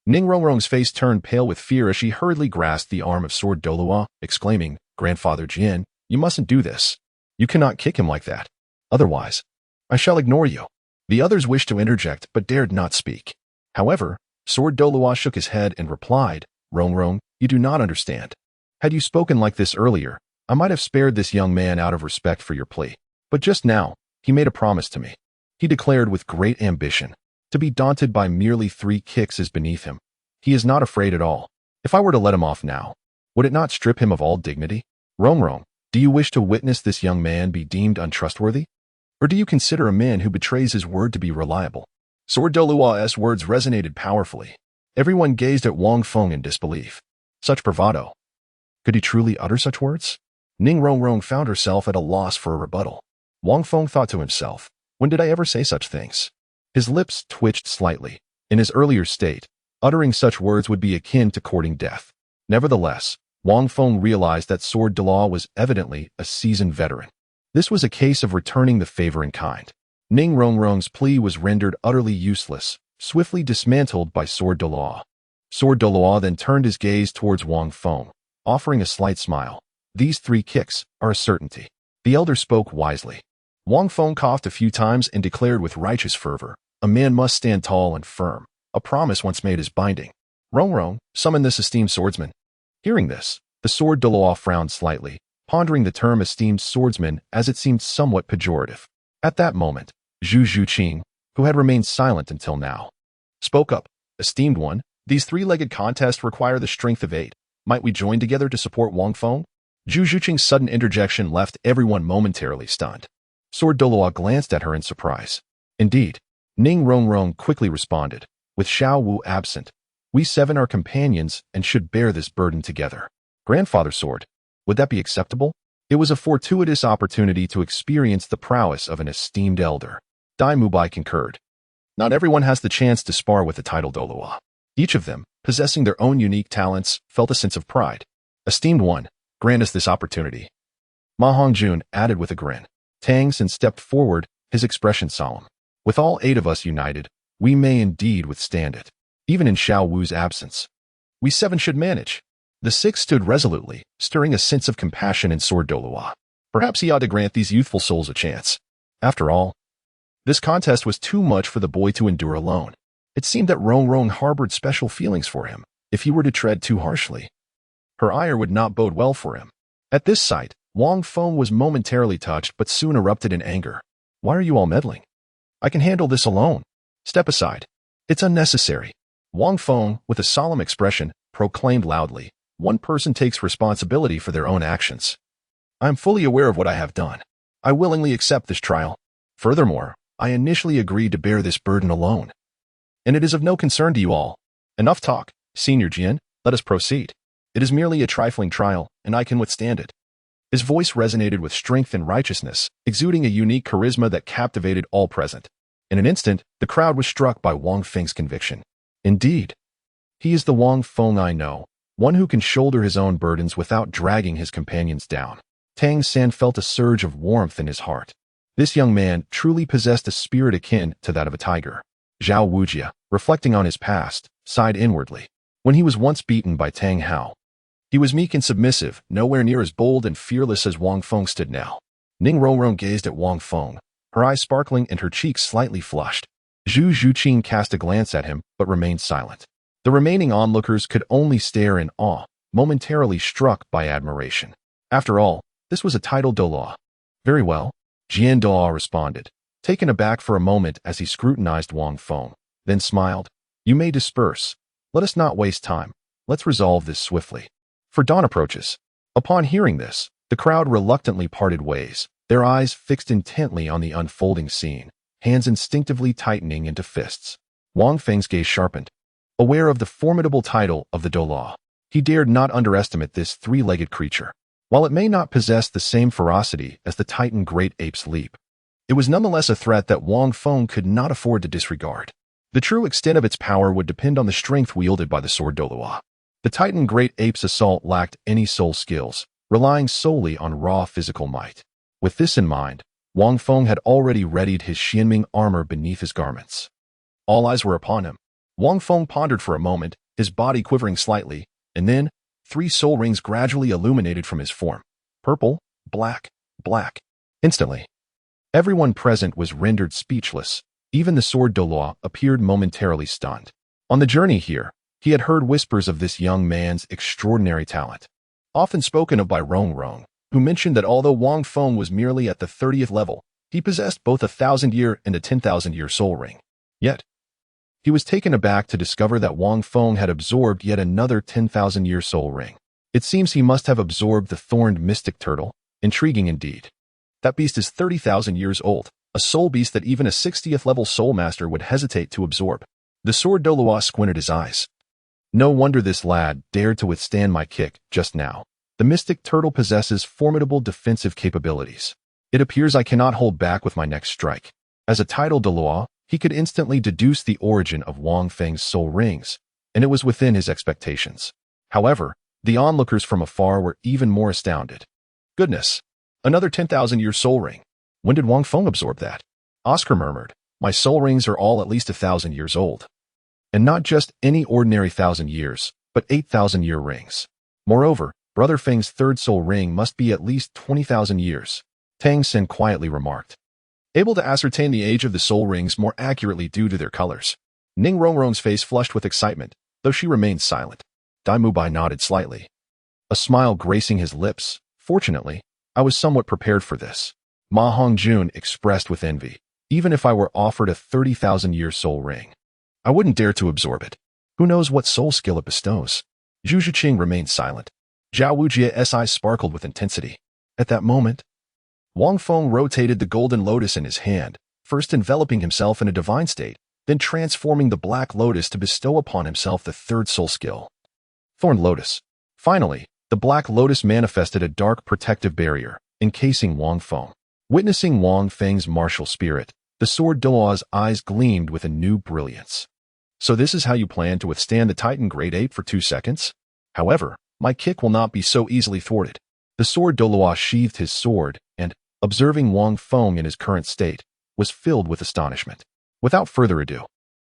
Ning Rongrong's face turned pale with fear as she hurriedly grasped the arm of sword Douluo, exclaiming, Grandfather Jian, you mustn't do this. You cannot kick him like that. Otherwise, I shall ignore you." The others wished to interject but dared not speak. However, Sword Doolwa shook his head and replied, "Rong, you do not understand. Had you spoken like this earlier, I might have spared this young man out of respect for your plea. But just now, he made a promise to me. He declared with great ambition. To be daunted by merely 3 kicks is beneath him. He is not afraid at all. If I were to let him off now, would it not strip him of all dignity? Rong, do you wish to witness this young man be deemed untrustworthy? Or do you consider a man who betrays his word to be reliable?" Sword Doolua's words resonated powerfully. Everyone gazed at Wang Feng in disbelief. Such bravado. Could he truly utter such words? Ning Rong found herself at a loss for a rebuttal. Wang Feng thought to himself, when did I ever say such things? His lips twitched slightly. In his earlier state, uttering such words would be akin to courting death. Nevertheless, Wang Feng realized that Sword Dooluo was evidently a seasoned veteran. This was a case of returning the favor in kind. Ning Rong's plea was rendered utterly useless, swiftly dismantled by Sword Dooluo. Sword Dooluo then turned his gaze towards Wang Feng, offering a slight smile. "These 3 kicks are a certainty." The elder spoke wisely. Wang Feng coughed a few times and declared with righteous fervor, "A man must stand tall and firm. A promise once made is binding. Rong, summon this esteemed swordsman." Hearing this, the Sword Dooluo frowned slightly, pondering the term esteemed swordsman as it seemed somewhat pejorative. At that moment, Zhu Zhuqing, who had remained silent until now, spoke up. "Esteemed one, these 3-legged contests require the strength of 8. Might we join together to support Wang Feng?" Zhu Zhuqing's sudden interjection left everyone momentarily stunned. Sword Dooluo glanced at her in surprise. Indeed, Ning Rong quickly responded, "With Xiao Wu absent, we 7 are companions and should bear this burden together." Grandfather Sword, would that be acceptable? It was a fortuitous opportunity to experience the prowess of an esteemed elder. Dai Mubai concurred. Not everyone has the chance to spar with the title Douluo. Each of them, possessing their own unique talents, felt a sense of pride. "Esteemed one, grant us this opportunity." Ma Hongjun added with a grin. Tangan stepped forward, his expression solemn. "With all 8 of us united, we may indeed withstand it. Even in Xiao Wu's absence, we 7 should manage." The 6 stood resolutely, stirring a sense of compassion in Sword Dooluo. Perhaps he ought to grant these youthful souls a chance. After all, this contest was too much for the boy to endure alone. It seemed that Rong harbored special feelings for him. If he were to tread too harshly, her ire would not bode well for him. At this sight, Wang Feng was momentarily touched but soon erupted in anger. "Why are you all meddling? I can handle this alone. Step aside. It's unnecessary." Wang Feng, with a solemn expression, proclaimed loudly, "One person takes responsibility for their own actions. I am fully aware of what I have done. I willingly accept this trial. Furthermore, I initially agreed to bear this burden alone. And it is of no concern to you all. Enough talk, Senior Jian, let us proceed. It is merely a trifling trial, and I can withstand it." His voice resonated with strength and righteousness, exuding a unique charisma that captivated all present. In an instant, the crowd was struck by Wang Feng's conviction. Indeed, he is the Wang Feng I know, one who can shoulder his own burdens without dragging his companions down. Tangan felt a surge of warmth in his heart. This young man truly possessed a spirit akin to that of a tiger. Zhao Wujia, reflecting on his past, sighed inwardly. When he was once beaten by Tanghao, he was meek and submissive, nowhere near as bold and fearless as Wang Feng stood now. Ning Rong gazed at Wang Feng, her eyes sparkling and her cheeks slightly flushed. Zhu Zhuqing cast a glance at him, but remained silent. The remaining onlookers could only stare in awe, momentarily struck by admiration. After all, this was a title Douluo. "Very well," Jian Douluo responded, taken aback for a moment as he scrutinized Wang Feng, then smiled. "You may disperse. Let us not waste time. Let's resolve this swiftly, for dawn approaches." Upon hearing this, the crowd reluctantly parted ways, their eyes fixed intently on the unfolding scene, hands instinctively tightening into fists. Wang Feng's gaze sharpened. Aware of the formidable title of the Douluo, he dared not underestimate this 3-legged creature. While it may not possess the same ferocity as the Titan Great Ape's leap, it was nonetheless a threat that Wang Feng could not afford to disregard. The true extent of its power would depend on the strength wielded by the Sword Douluo. The Titan Great Ape's assault lacked any soul skills, relying solely on raw physical might. With this in mind, Wang Feng had already readied his Xianming armor beneath his garments. All eyes were upon him. Wang Feng pondered for a moment, his body quivering slightly, and then 3 soul rings gradually illuminated from his form. Purple, black, black. Instantly, Everyone present was rendered speechless. Even the sword Doolwa appeared momentarily stunned. On the journey here, he had heard whispers of this young man's extraordinary talent, often spoken of by Rong, who mentioned that although Wang Feng was merely at the 30th level, he possessed both a 1,000-year and a 10,000-year soul ring. Yet, he was taken aback to discover that Wang Feng had absorbed yet another 10,000-year soul ring. It seems he must have absorbed the thorned mystic turtle. Intriguing indeed. That beast is 30,000 years old, a soul beast that even a 60th level soul master would hesitate to absorb. The sword Doolwa squinted his eyes. No wonder this lad dared to withstand my kick just now. The mystic turtle possesses formidable defensive capabilities. It appears I cannot hold back with my next strike. As a title Doolwa, he could instantly deduce the origin of Wang Feng's soul rings, and it was within his expectations. However, the onlookers from afar were even more astounded. Goodness, another 10,000-year soul ring. When did Wang Feng absorb that? Oscar murmured, my soul rings are all at least 1,000 years old. And not just any ordinary 1,000 years, but 8,000-year rings. Moreover, Brother Feng's third soul ring must be at least 20,000 years, Tang Sen quietly remarked, able to ascertain the age of the soul rings more accurately due to their colors. Ning Rongrong's face flushed with excitement, though she remained silent. Dai Mubai nodded slightly, a smile gracing his lips. Fortunately, I was somewhat prepared for this. Ma Hongjun expressed with envy. Even if I were offered a 30,000-year soul ring, I wouldn't dare to absorb it. Who knows what soul skill it bestows? Zhu Zhiqing remained silent. Zhao Wujia's eyes sparkled with intensity. At that moment, Wang Feng rotated the golden lotus in his hand, first enveloping himself in a divine state, then transforming the black lotus to bestow upon himself the third soul skill. Thorn Lotus. Finally, the black lotus manifested a dark protective barrier, encasing Wang Feng. Witnessing Wang Feng's martial spirit, the sword Doolwa's eyes gleamed with a new brilliance. So this is how you plan to withstand the Titan Grade 8 for 2 seconds? However, my kick will not be so easily thwarted. The sword Doolwa sheathed his sword and, observing Wang Feng in his current state, was filled with astonishment. Without further ado,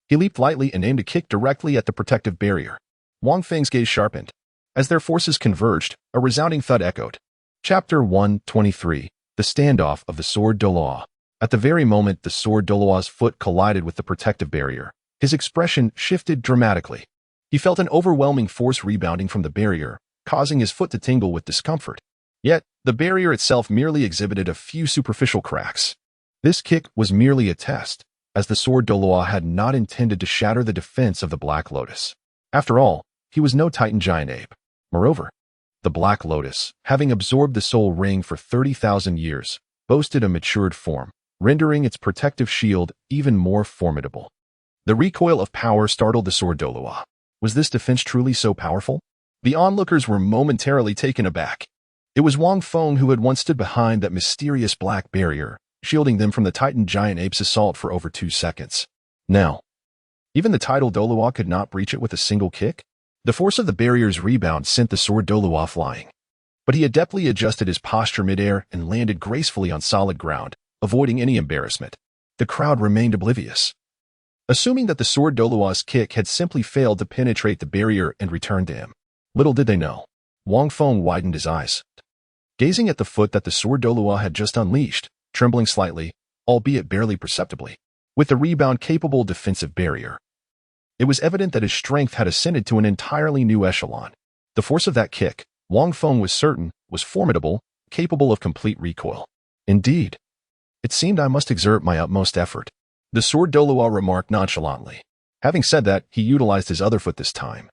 he leaped lightly and aimed a kick directly at the protective barrier. Wang Feng's gaze sharpened. As their forces converged, a resounding thud echoed. Chapter 123, The Standoff of the Sword Doolwa. At the very moment the sword Doolwa's foot collided with the protective barrier, his expression shifted dramatically. He felt an overwhelming force rebounding from the barrier, causing his foot to tingle with discomfort. Yet, the barrier itself merely exhibited a few superficial cracks. This kick was merely a test, as the sword Doolwa had not intended to shatter the defense of the Black Lotus. After all, he was no Titan giant ape. Moreover, the Black Lotus, having absorbed the soul ring for 30,000 years, boasted a matured form, rendering its protective shield even more formidable. The recoil of power startled the sword Doolwa. Was this defense truly so powerful? The onlookers were momentarily taken aback. It was Wang Feng who had once stood behind that mysterious black barrier, shielding them from the Titan giant ape's assault for over 2 seconds. Now, even the title Doolwa could not breach it with a single kick? The force of the barrier's rebound sent the sword Doolwa flying. But he adeptly adjusted his posture midair and landed gracefully on solid ground, avoiding any embarrassment. The crowd remained oblivious, assuming that the sword Doolwa's kick had simply failed to penetrate the barrier and return to him. Little did they know. Wang Feng widened his eyes, gazing at the foot that the sword Doolwa had just unleashed, trembling slightly, albeit barely perceptibly. With the rebound-capable defensive barrier, it was evident that his strength had ascended to an entirely new echelon. The force of that kick, Wang Feng was certain, was formidable, capable of complete recoil. Indeed, it seemed I must exert my utmost effort. The sword Doolwa remarked nonchalantly. Having said that, he utilized his other foot this time,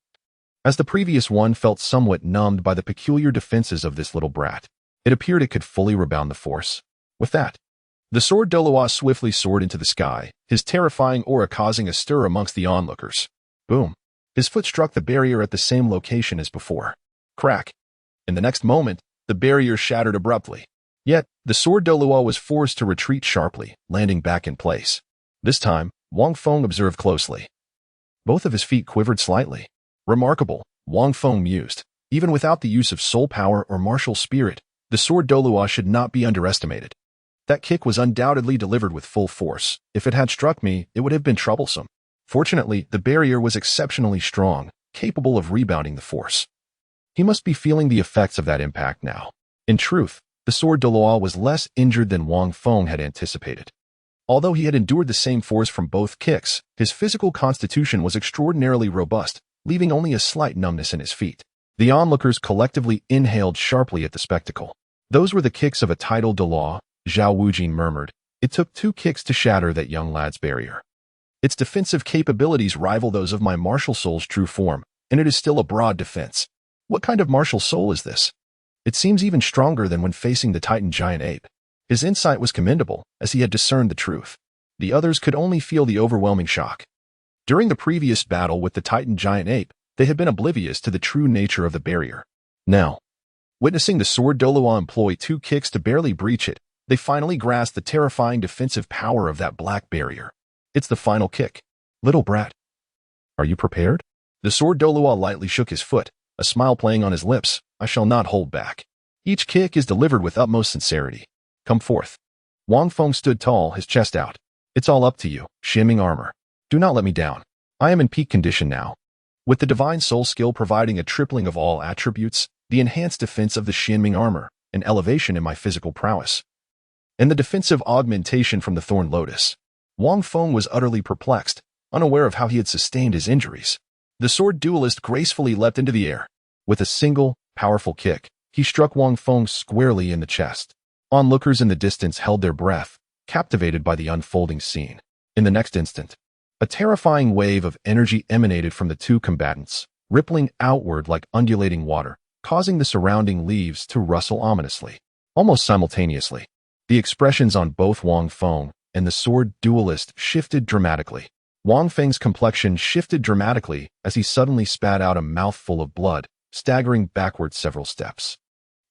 as the previous one felt somewhat numbed by the peculiar defenses of this little brat. It appeared it could fully rebound the force. With that, the sword Doolwa swiftly soared into the sky, his terrifying aura causing a stir amongst the onlookers. Boom. His foot struck the barrier at the same location as before. Crack. In the next moment, the barrier shattered abruptly. Yet, the sword Doolwa was forced to retreat sharply, landing back in place. This time, Wang Feng observed closely. Both of his feet quivered slightly. Remarkable, Wang Feng mused. Even without the use of soul power or martial spirit, the sword Doolwa should not be underestimated. That kick was undoubtedly delivered with full force. If it had struck me, it would have been troublesome. Fortunately, the barrier was exceptionally strong, capable of rebounding the force. He must be feeling the effects of that impact now. In truth, The sword Doolwa was less injured than Wang Feng had anticipated. Although he had endured the same force from both kicks, his physical constitution was extraordinarily robust, leaving only a slight numbness in his feet. The onlookers collectively inhaled sharply at the spectacle. Those were the kicks of a titled Doolwa, Zhao Wujin murmured. It took 2 kicks to shatter that young lad's barrier. Its defensive capabilities rival those of my martial soul's true form, and it is still a broad defense. What kind of martial soul is this? It seems even stronger than when facing the Titan giant ape. His insight was commendable, as he had discerned the truth. The others could only feel the overwhelming shock. During the previous battle with the Titan giant ape, they had been oblivious to the true nature of the barrier. Now, witnessing the sword Doolwa employ 2 kicks to barely breach it, they finally grasped the terrifying defensive power of that black barrier. It's the final kick. Little brat. Are you prepared? The sword Doolwa lightly shook his foot, a smile playing on his lips. I shall not hold back. Each kick is delivered with utmost sincerity. Come forth. Wang Feng stood tall, his chest out. It's all up to you, shimming armor. Do not let me down. I am in peak condition now. With the divine soul skill providing a tripling of all attributes, the enhanced defense of the Shinming armor, an elevation in my physical prowess, and the defensive augmentation from the Thorn Lotus. Wang Feng was utterly perplexed, unaware of how he had sustained his injuries. The sword duelist gracefully leapt into the air. With a single, powerful kick, he struck Wang Feng squarely in the chest. Onlookers in the distance held their breath, captivated by the unfolding scene. In the next instant, a terrifying wave of energy emanated from the 2 combatants, rippling outward like undulating water, causing the surrounding leaves to rustle ominously. Almost simultaneously, the expressions on both Wang Feng and the sword duelist shifted dramatically. Wang Feng's complexion shifted dramatically as he suddenly spat out a mouthful of blood, staggering backward several steps.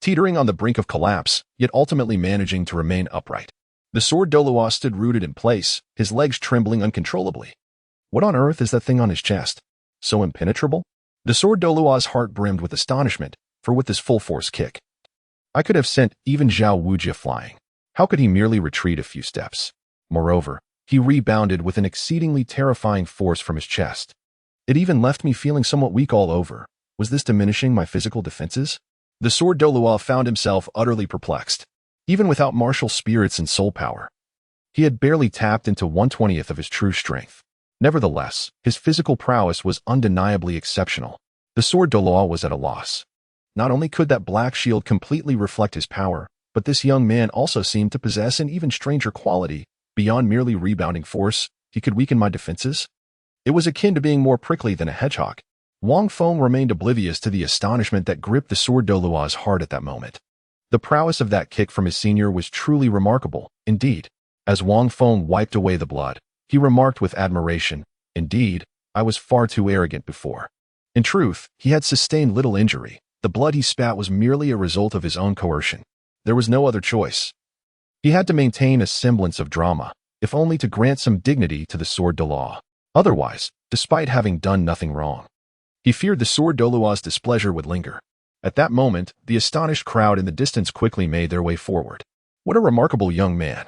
Teetering on the brink of collapse, yet ultimately managing to remain upright. The sword Doolwa stood rooted in place, his legs trembling uncontrollably. What on earth is that thing on his chest? So impenetrable? The sword Doolwa's heart brimmed with astonishment, for with this full-force kick, I could have sent even Zhao Wujia flying. How could he merely retreat a few steps? Moreover, he rebounded with an exceedingly terrifying force from his chest. It even left me feeling somewhat weak all over. Was this diminishing my physical defenses? The sword Doolwa found himself utterly perplexed. Even without martial spirits and soul power, he had barely tapped into 1/20th of his true strength. Nevertheless, his physical prowess was undeniably exceptional. The sword Doolwa was at a loss. Not only could that black shield completely reflect his power, but this young man also seemed to possess an even stranger quality. Beyond merely rebounding force, he could weaken my defenses. It was akin to being more prickly than a hedgehog. Wang Feng remained oblivious to the astonishment that gripped the sword Doolwa's heart at that moment. The prowess of that kick from his senior was truly remarkable, indeed. As Wang Feng wiped away the blood, he remarked with admiration, Indeed, I was far too arrogant before. In truth, he had sustained little injury. The blood he spat was merely a result of his own coercion. There was no other choice. He had to maintain a semblance of drama, if only to grant some dignity to the sword Doolwa. Otherwise, despite having done nothing wrong, he feared the sword Doolwa's displeasure would linger. At that moment, the astonished crowd in the distance quickly made their way forward. What a remarkable young man!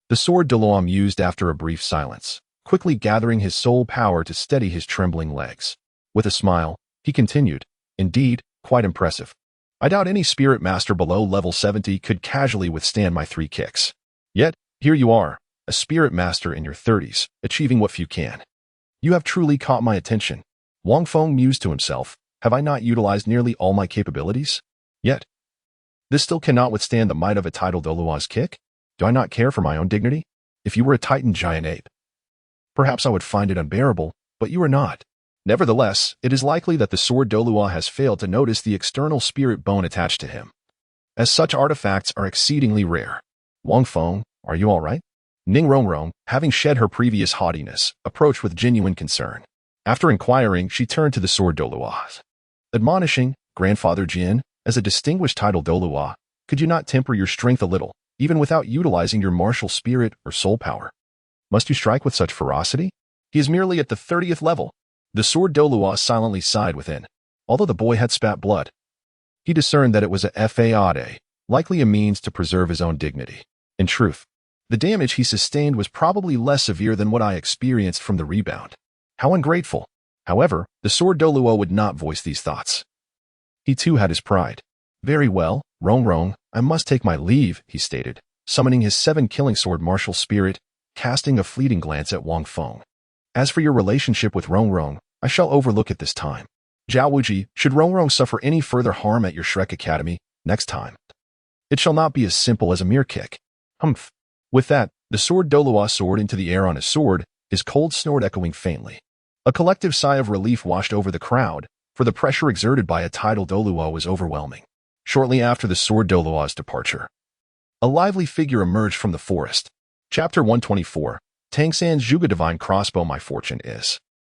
The sword Doolwa mused after a brief silence, quickly gathering his soul power to steady his trembling legs. With a smile, he continued, Indeed, quite impressive. I doubt any spirit master below level 70 could casually withstand my 3 kicks. Yet, here you are, a spirit master in your 30s, achieving what few can. You have truly caught my attention. Wang Feng mused to himself, have I not utilized nearly all my capabilities? Yet, this still cannot withstand the might of a titled Douluo's kick? Do I not care for my own dignity? If you were a Titan giant ape, perhaps I would find it unbearable, but you are not. Nevertheless, it is likely that the sword Doolwa has failed to notice the external spirit bone attached to him, as such artifacts are exceedingly rare. Wang Feng, are you all right? Ning Rongrong, having shed her previous haughtiness, approached with genuine concern. After inquiring, she turned to the sword Doolwa, admonishing, Grandfather Jin, as a distinguished title Doolwa, could you not temper your strength a little, even without utilizing your martial spirit or soul power? Must you strike with such ferocity? He is merely at the 30th level. The sword Doolwa silently sighed within. Although the boy had spat blood, he discerned that it was a fade, likely a means to preserve his own dignity. In truth, the damage he sustained was probably less severe than what I experienced from the rebound. How ungrateful! However, the sword Doolwa would not voice these thoughts. He too had his pride. Very well, Rong, I must take my leave, he stated, summoning his 7-killing sword martial spirit, casting a fleeting glance at Wang Feng. As for your relationship with Rong, I shall overlook it this time. Zhao Wuji, should Rong suffer any further harm at your Shrek Academy, next time, it shall not be as simple as a mere kick. Humph. With that, the sword Douluo soared into the air on his sword, his cold snort echoing faintly. A collective sigh of relief washed over the crowd, for the pressure exerted by a tidal Douluo was overwhelming. Shortly after the sword Douluo's departure, a lively figure emerged from the forest. Chapter 124, Tangsan's Zhuge Divine Crossbow. My fortune is